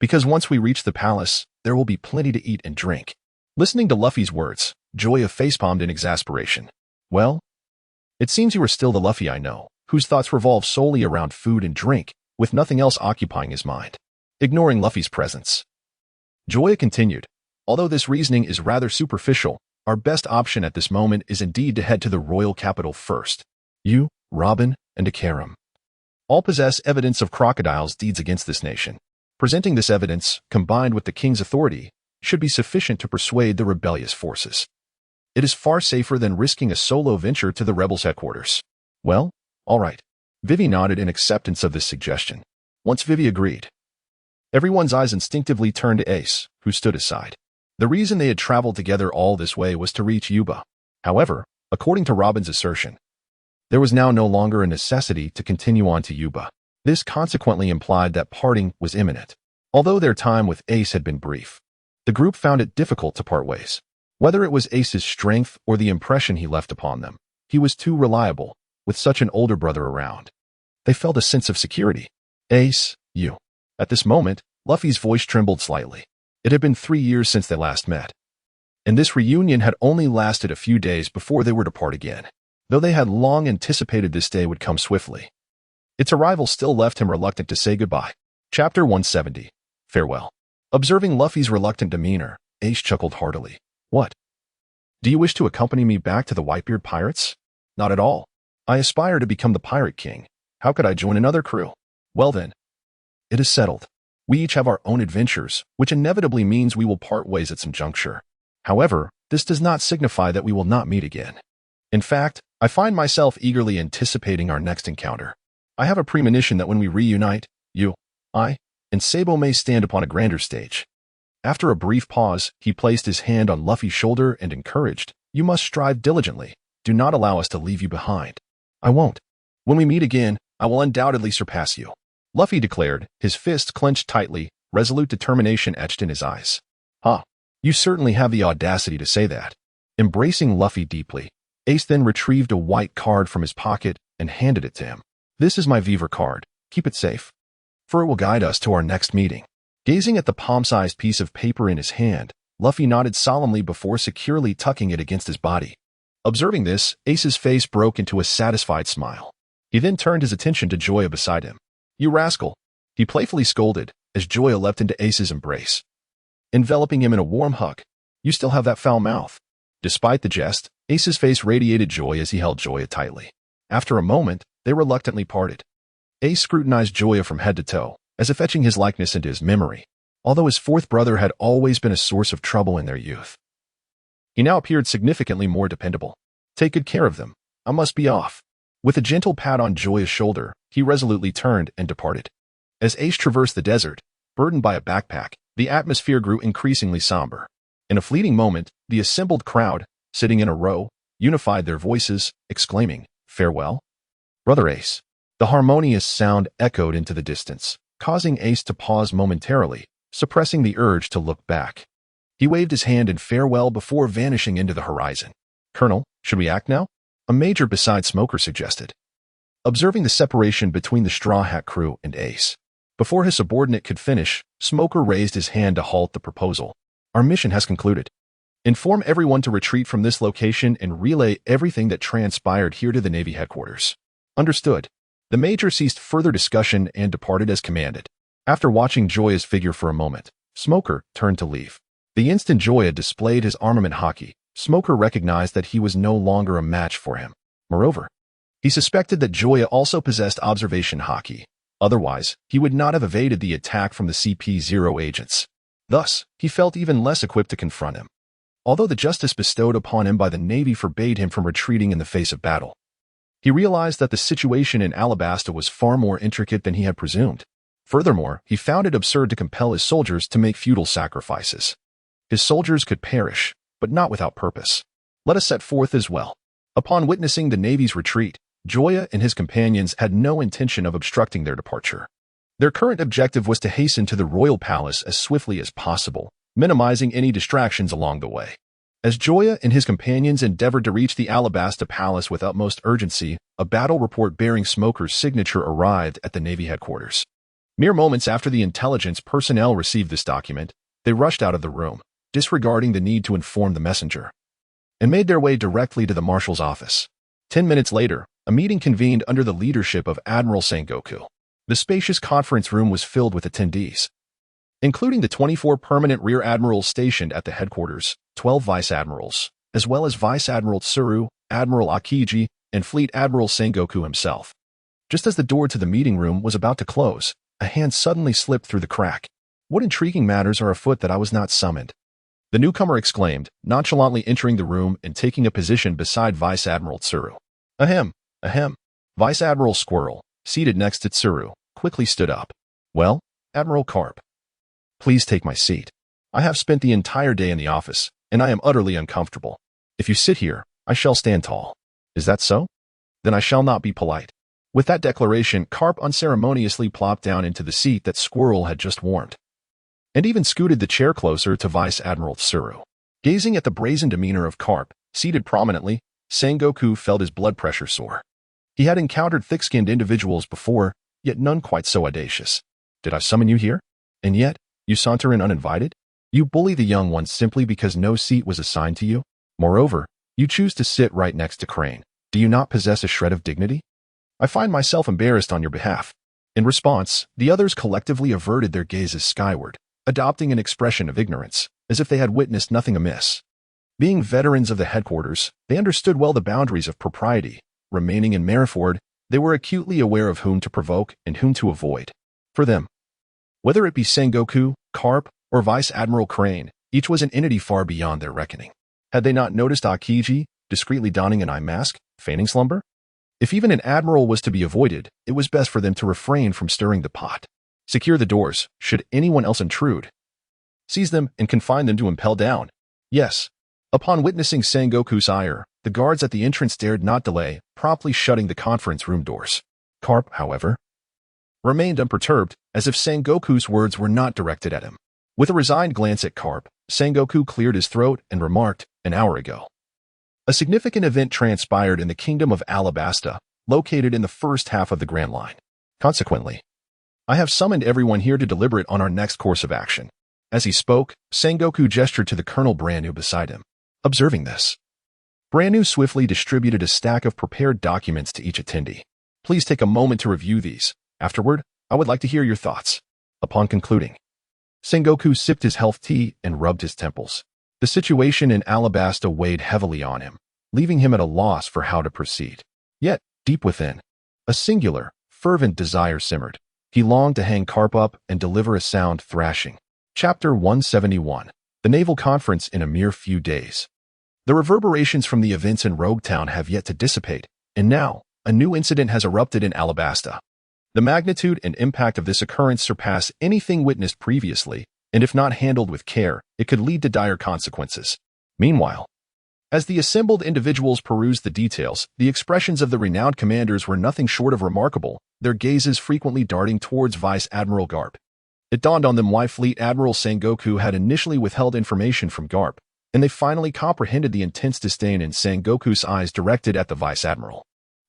Because once we reach the palace, there will be plenty to eat and drink. Listening to Luffy's words, Joya facepalmed in exasperation. Well, it seems you are still the Luffy I know, whose thoughts revolve solely around food and drink, with nothing else occupying his mind. Ignoring Luffy's presence, Joya continued, although this reasoning is rather superficial, our best option at this moment is indeed to head to the royal capital first. You, Robin, and Akaram all possess evidence of Crocodile's deeds against this nation. Presenting this evidence, combined with the king's authority, should be sufficient to persuade the rebellious forces. It is far safer than risking a solo venture to the rebels' headquarters. Well, all right. Vivi nodded in acceptance of this suggestion. Once Vivi agreed, everyone's eyes instinctively turned to Ace, who stood aside. The reason they had traveled together all this way was to reach Yuba. However, according to Robin's assertion, there was now no longer a necessity to continue on to Yuba. This consequently implied that parting was imminent. Although their time with Ace had been brief, the group found it difficult to part ways. Whether it was Ace's strength or the impression he left upon them, he was too reliable, with such an older brother around. They felt a sense of security. Ace, you. At this moment, Luffy's voice trembled slightly. It had been 3 years since they last met, and this reunion had only lasted a few days before they were to part again. Though they had long anticipated this day would come swiftly, its arrival still left him reluctant to say goodbye. Chapter 170. Farewell. Observing Luffy's reluctant demeanor, Ace chuckled heartily. What? Do you wish to accompany me back to the Whitebeard Pirates? Not at all. I aspire to become the Pirate King. How could I join another crew? Well then, it is settled. We each have our own adventures, which inevitably means we will part ways at some juncture. However, this does not signify that we will not meet again. In fact, I find myself eagerly anticipating our next encounter. I have a premonition that when we reunite, you, I, and Sabo may stand upon a grander stage. After a brief pause, he placed his hand on Luffy's shoulder and encouraged, You must strive diligently. Do not allow us to leave you behind. I won't. When we meet again, I will undoubtedly surpass you. Luffy declared, his fists clenched tightly, resolute determination etched in his eyes. You certainly have the audacity to say that. Embracing Luffy deeply, Ace then retrieved a white card from his pocket and handed it to him. This is my Viver card. Keep it safe, for it will guide us to our next meeting. Gazing at the palm-sized piece of paper in his hand, Luffy nodded solemnly before securely tucking it against his body. Observing this, Ace's face broke into a satisfied smile. He then turned his attention to Joya beside him. You rascal, he playfully scolded as Joya leapt into Ace's embrace, enveloping him in a warm hug. You still have that foul mouth. Despite the jest, Ace's face radiated joy as he held Joya tightly. After a moment, they reluctantly parted. Ace scrutinized Joya from head to toe, as if etching his likeness into his memory, although his fourth brother had always been a source of trouble in their youth. He now appeared significantly more dependable. Take good care of them. I must be off. With a gentle pat on Joya's shoulder, he resolutely turned and departed. As Ace traversed the desert, burdened by a backpack, the atmosphere grew increasingly somber. In a fleeting moment, the assembled crowd, sitting in a row, unified their voices, exclaiming, Farewell? Brother Ace. The harmonious sound echoed into the distance, causing Ace to pause momentarily, suppressing the urge to look back. He waved his hand in farewell before vanishing into the horizon. Colonel, should we act now? A major beside Smoker suggested, observing the separation between the Straw Hat crew and Ace. Before his subordinate could finish, Smoker raised his hand to halt the proposal. Our mission has concluded. Inform everyone to retreat from this location and relay everything that transpired here to the Navy headquarters. Understood. The Major ceased further discussion and departed as commanded. After watching Joya's figure for a moment, Smoker turned to leave. The instant Joya displayed his armament hockey, Smoker recognized that he was no longer a match for him. Moreover, he suspected that Joya also possessed observation haki. Otherwise, he would not have evaded the attack from the CP0 agents. Thus, he felt even less equipped to confront him. Although the justice bestowed upon him by the Navy forbade him from retreating in the face of battle, he realized that the situation in Alabasta was far more intricate than he had presumed. Furthermore, he found it absurd to compel his soldiers to make futile sacrifices. His soldiers could perish, but not without purpose. Let us set forth as well. Upon witnessing the Navy's retreat, Joya and his companions had no intention of obstructing their departure. Their current objective was to hasten to the royal palace as swiftly as possible, minimizing any distractions along the way. As Joya and his companions endeavored to reach the Alabasta palace with utmost urgency, a battle report bearing Smoker's signature arrived at the Navy headquarters. Mere moments after the intelligence personnel received this document, they rushed out of the room, disregarding the need to inform the messenger, and made their way directly to the marshal's office. 10 minutes later, a meeting convened under the leadership of Admiral Sengoku. The spacious conference room was filled with attendees, including the 24 permanent rear admirals stationed at the headquarters, 12 vice admirals, as well as Vice Admiral Tsuru, Admiral Akiji, and Fleet Admiral Sengoku himself. Just as the door to the meeting room was about to close, a hand suddenly slipped through the crack. "What intriguing matters are afoot that I was not summoned?" the newcomer exclaimed, nonchalantly entering the room and taking a position beside Vice Admiral Tsuru. Ahem, ahem. Vice Admiral Squirrel, seated next to Tsuru, quickly stood up. "Well, Admiral Garp, please take my seat. I have spent the entire day in the office, and I am utterly uncomfortable. If you sit here, I shall stand tall. Is that so? Then I shall not be polite." With that declaration, Garp unceremoniously plopped down into the seat that Squirrel had just warmed, and even scooted the chair closer to Vice Admiral Tsuru. Gazing at the brazen demeanor of Garp, seated prominently, Sengoku felt his blood pressure soar. He had encountered thick-skinned individuals before, yet none quite so audacious. "Did I summon you here? And yet, you saunter in uninvited? You bully the young ones simply because no seat was assigned to you? Moreover, you choose to sit right next to Crane. Do you not possess a shred of dignity? I find myself embarrassed on your behalf." In response, the others collectively averted their gazes skyward, adopting an expression of ignorance, as if they had witnessed nothing amiss. Being veterans of the headquarters, they understood well the boundaries of propriety. Remaining in Mariford, they were acutely aware of whom to provoke and whom to avoid. For them, whether it be Sengoku, Garp, or Vice Admiral Crane, each was an entity far beyond their reckoning. Had they not noticed Akiji, discreetly donning an eye mask, feigning slumber? If even an admiral was to be avoided, it was best for them to refrain from stirring the pot. Secure the doors, should anyone else intrude. Seize them and confine them to impel down. Yes. Upon witnessing Sengoku's ire, the guards at the entrance dared not delay, promptly shutting the conference room doors. Garp, however, remained unperturbed, as if Sengoku's words were not directed at him. With a resigned glance at Garp, Sengoku cleared his throat and remarked, "An hour ago, a significant event transpired in the kingdom of Alabasta, located in the first half of the Grand Line. Consequently, I have summoned everyone here to deliberate on our next course of action." As he spoke, Sengoku gestured to the Colonel Brannu beside him. Observing this, Brannu swiftly distributed a stack of prepared documents to each attendee. "Please take a moment to review these. Afterward, I would like to hear your thoughts." Upon concluding, Sengoku sipped his health tea and rubbed his temples. The situation in Alabasta weighed heavily on him, leaving him at a loss for how to proceed. Yet, deep within, a singular, fervent desire simmered. He longed to hang Garp up and deliver a sound thrashing. Chapter 171. The Naval Conference in a mere few days. The reverberations from the events in Rogue Town have yet to dissipate, and now, a new incident has erupted in Alabasta. The magnitude and impact of this occurrence surpass anything witnessed previously, and if not handled with care, it could lead to dire consequences. Meanwhile, as the assembled individuals perused the details, the expressions of the renowned commanders were nothing short of remarkable, their gazes frequently darting towards Vice Admiral Garp. It dawned on them why Fleet Admiral Sengoku had initially withheld information from Garp, and they finally comprehended the intense disdain in Sengoku's eyes directed at the Vice Admiral.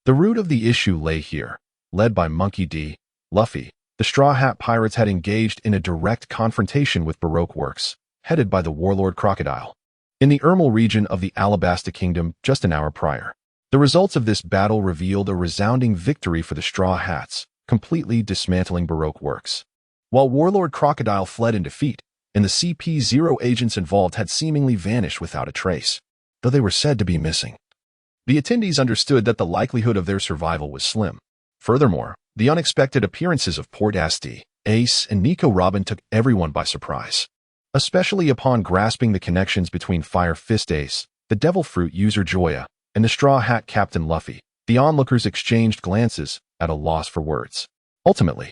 The root of the issue lay here. Led by Monkey D. Luffy, the Straw Hat Pirates had engaged in a direct confrontation with Baroque works, headed by the warlord Crocodile, in the Ermal region of the Alabasta Kingdom just an hour prior. The results of this battle revealed a resounding victory for the Straw Hats, completely dismantling Baroque works. While warlord Crocodile fled in defeat, and the CP0 agents involved had seemingly vanished without a trace. though they were said to be missing. The attendees understood that the likelihood of their survival was slim. Furthermore, the unexpected appearances of Port Asti, Ace, and Nico Robin took everyone by surprise, especially upon grasping the connections between Fire Fist Ace, the Devil Fruit user Joya, and the Straw Hat Captain Luffy. The onlookers exchanged glances, at a loss for words. Ultimately,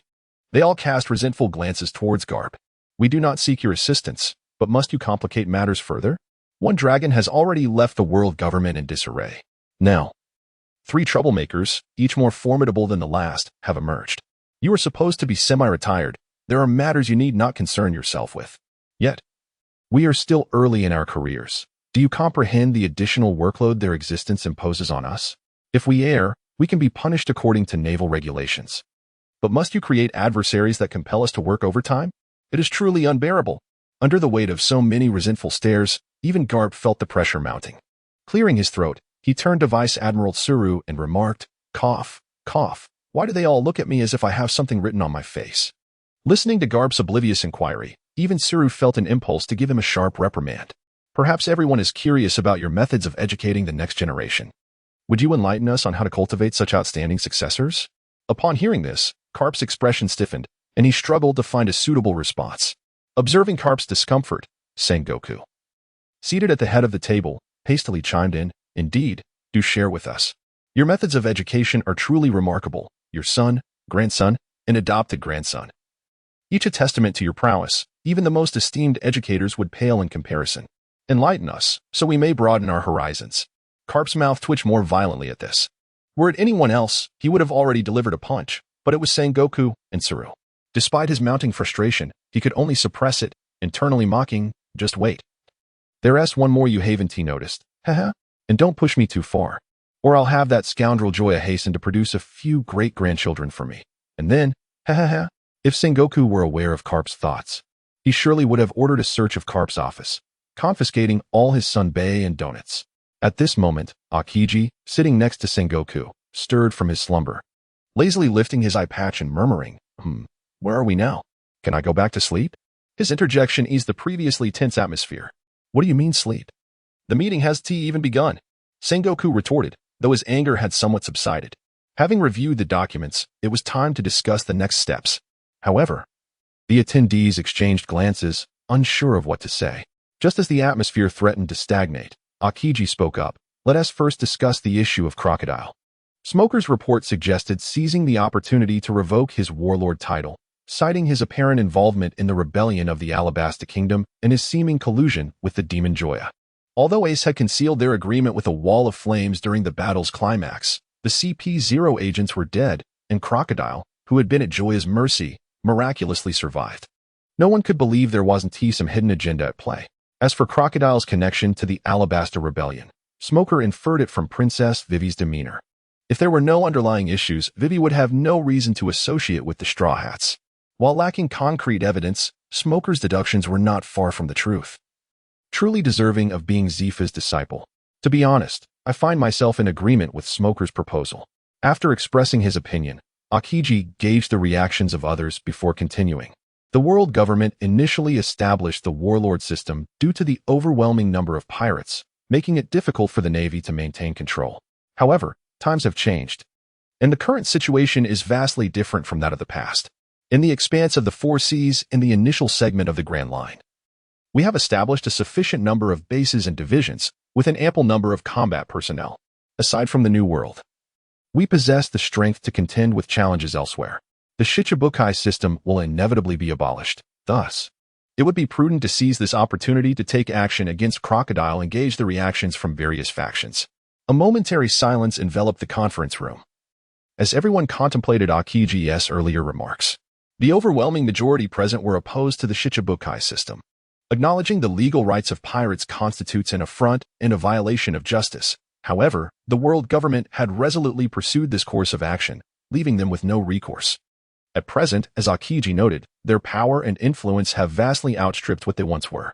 they all cast resentful glances towards Garp. We do not seek your assistance, but must you complicate matters further? One dragon has already left the world government in disarray. Now, 3 troublemakers, each more formidable than the last, have emerged. You are supposed to be semi-retired. There are matters you need not concern yourself with. Yet, we are still early in our careers. Do you comprehend the additional workload their existence imposes on us? If we err, we can be punished according to naval regulations. But must you create adversaries that compel us to work overtime? It is truly unbearable. Under the weight of so many resentful stares, even Garp felt the pressure mounting. Clearing his throat, he turned to Vice Admiral Tsuru and remarked, "Cough, cough. Why do they all look at me as if I have something written on my face?" Listening to Garp's oblivious inquiry, even Tsuru felt an impulse to give him a sharp reprimand. Perhaps everyone is curious about your methods of educating the next generation. Would you enlighten us on how to cultivate such outstanding successors? Upon hearing this, Garp's expression stiffened, and he struggled to find a suitable response. Observing Garp's discomfort, Sengoku, seated at the head of the table, hastily chimed in, "Indeed, do share with us. Your methods of education are truly remarkable, your son, grandson, and adopted grandson. Each a testament to your prowess. Even the most esteemed educators would pale in comparison. Enlighten us, so we may broaden our horizons." Garp's mouth twitched more violently at this. Were it anyone else, he would have already delivered a punch, but it was Sengoku and Tsuru. Despite his mounting frustration, he could only suppress it, internally mocking, "Just wait. There's one more you haven't noticed. Haha. And don't push me too far, or I'll have that scoundrel Joya hasten to produce a few great-grandchildren for me. And then, ha." If Sengoku were aware of Garp's thoughts, he surely would have ordered a search of Garp's office, confiscating all his sunbae and donuts. At this moment, Aokiji, sitting next to Sengoku, stirred from his slumber, lazily lifting his eye patch and murmuring, "Where are we now? Can I go back to sleep?" His interjection eased the previously tense atmosphere. "What do you mean sleep? The meeting hasn't even begun," Sengoku retorted, though his anger had somewhat subsided. Having reviewed the documents, it was time to discuss the next steps. However, the attendees exchanged glances, unsure of what to say. Just as the atmosphere threatened to stagnate, Aokiji spoke up. "Let us first discuss the issue of Crocodile." Smoker's report suggested seizing the opportunity to revoke his warlord title, citing his apparent involvement in the rebellion of the Alabasta kingdom and his seeming collusion with the demon Joya. Although Ace had concealed their agreement with a wall of flames during the battle's climax, the CP0 agents were dead, and Crocodile, who had been at Joya's mercy, miraculously survived. No one could believe there wasn't some hidden agenda at play. As for Crocodile's connection to the Alabasta rebellion, Smoker inferred it from Princess Vivi's demeanor. If there were no underlying issues, Vivi would have no reason to associate with the Straw Hats. While lacking concrete evidence, Smoker's deductions were not far from the truth. Truly deserving of being Zifa's disciple. To be honest, I find myself in agreement with Smoker's proposal. After expressing his opinion, Aokiji gauged the reactions of others before continuing. The world government initially established the warlord system due to the overwhelming number of pirates, making it difficult for the Navy to maintain control. However, times have changed, and the current situation is vastly different from that of the past. In the expanse of the Four Seas in the initial segment of the Grand Line, we have established a sufficient number of bases and divisions with an ample number of combat personnel. Aside from the New World, we possess the strength to contend with challenges elsewhere. The Shichibukai system will inevitably be abolished. Thus, it would be prudent to seize this opportunity to take action against Crocodile and gauge the reactions from various factions. A momentary silence enveloped the conference room, as everyone contemplated Aokiji's earlier remarks. The overwhelming majority present were opposed to the Shichibukai system. Acknowledging the legal rights of pirates constitutes an affront and a violation of justice. However, the world government had resolutely pursued this course of action, leaving them with no recourse. At present, as Aokiji noted, their power and influence have vastly outstripped what they once were.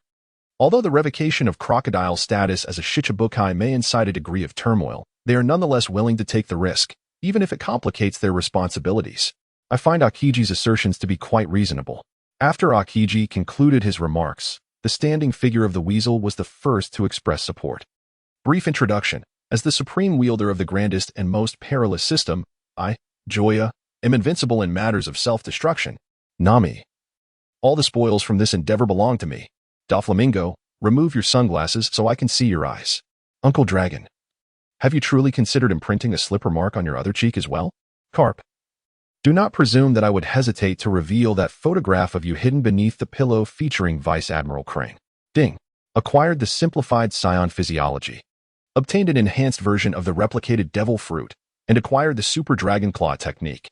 Although the revocation of Crocodile's status as a Shichibukai may incite a degree of turmoil, they are nonetheless willing to take the risk, even if it complicates their responsibilities. I find Aokiji's assertions to be quite reasonable. After Aokiji concluded his remarks, the standing figure of the Weasel was the first to express support. Brief introduction. As the supreme wielder of the grandest and most perilous system, I, Joya, am invincible in matters of self-destruction. Nami. All the spoils from this endeavor belong to me. Doflamingo, remove your sunglasses so I can see your eyes. Uncle Dragon. Have you truly considered imprinting a slipper mark on your other cheek as well? Garp. Do not presume that I would hesitate to reveal that photograph of you hidden beneath the pillow featuring Vice Admiral Crane. Ding. Acquired the Simplified Saiyan physiology. Obtained an enhanced version of the replicated devil fruit, and acquired the Super Dragon Claw technique.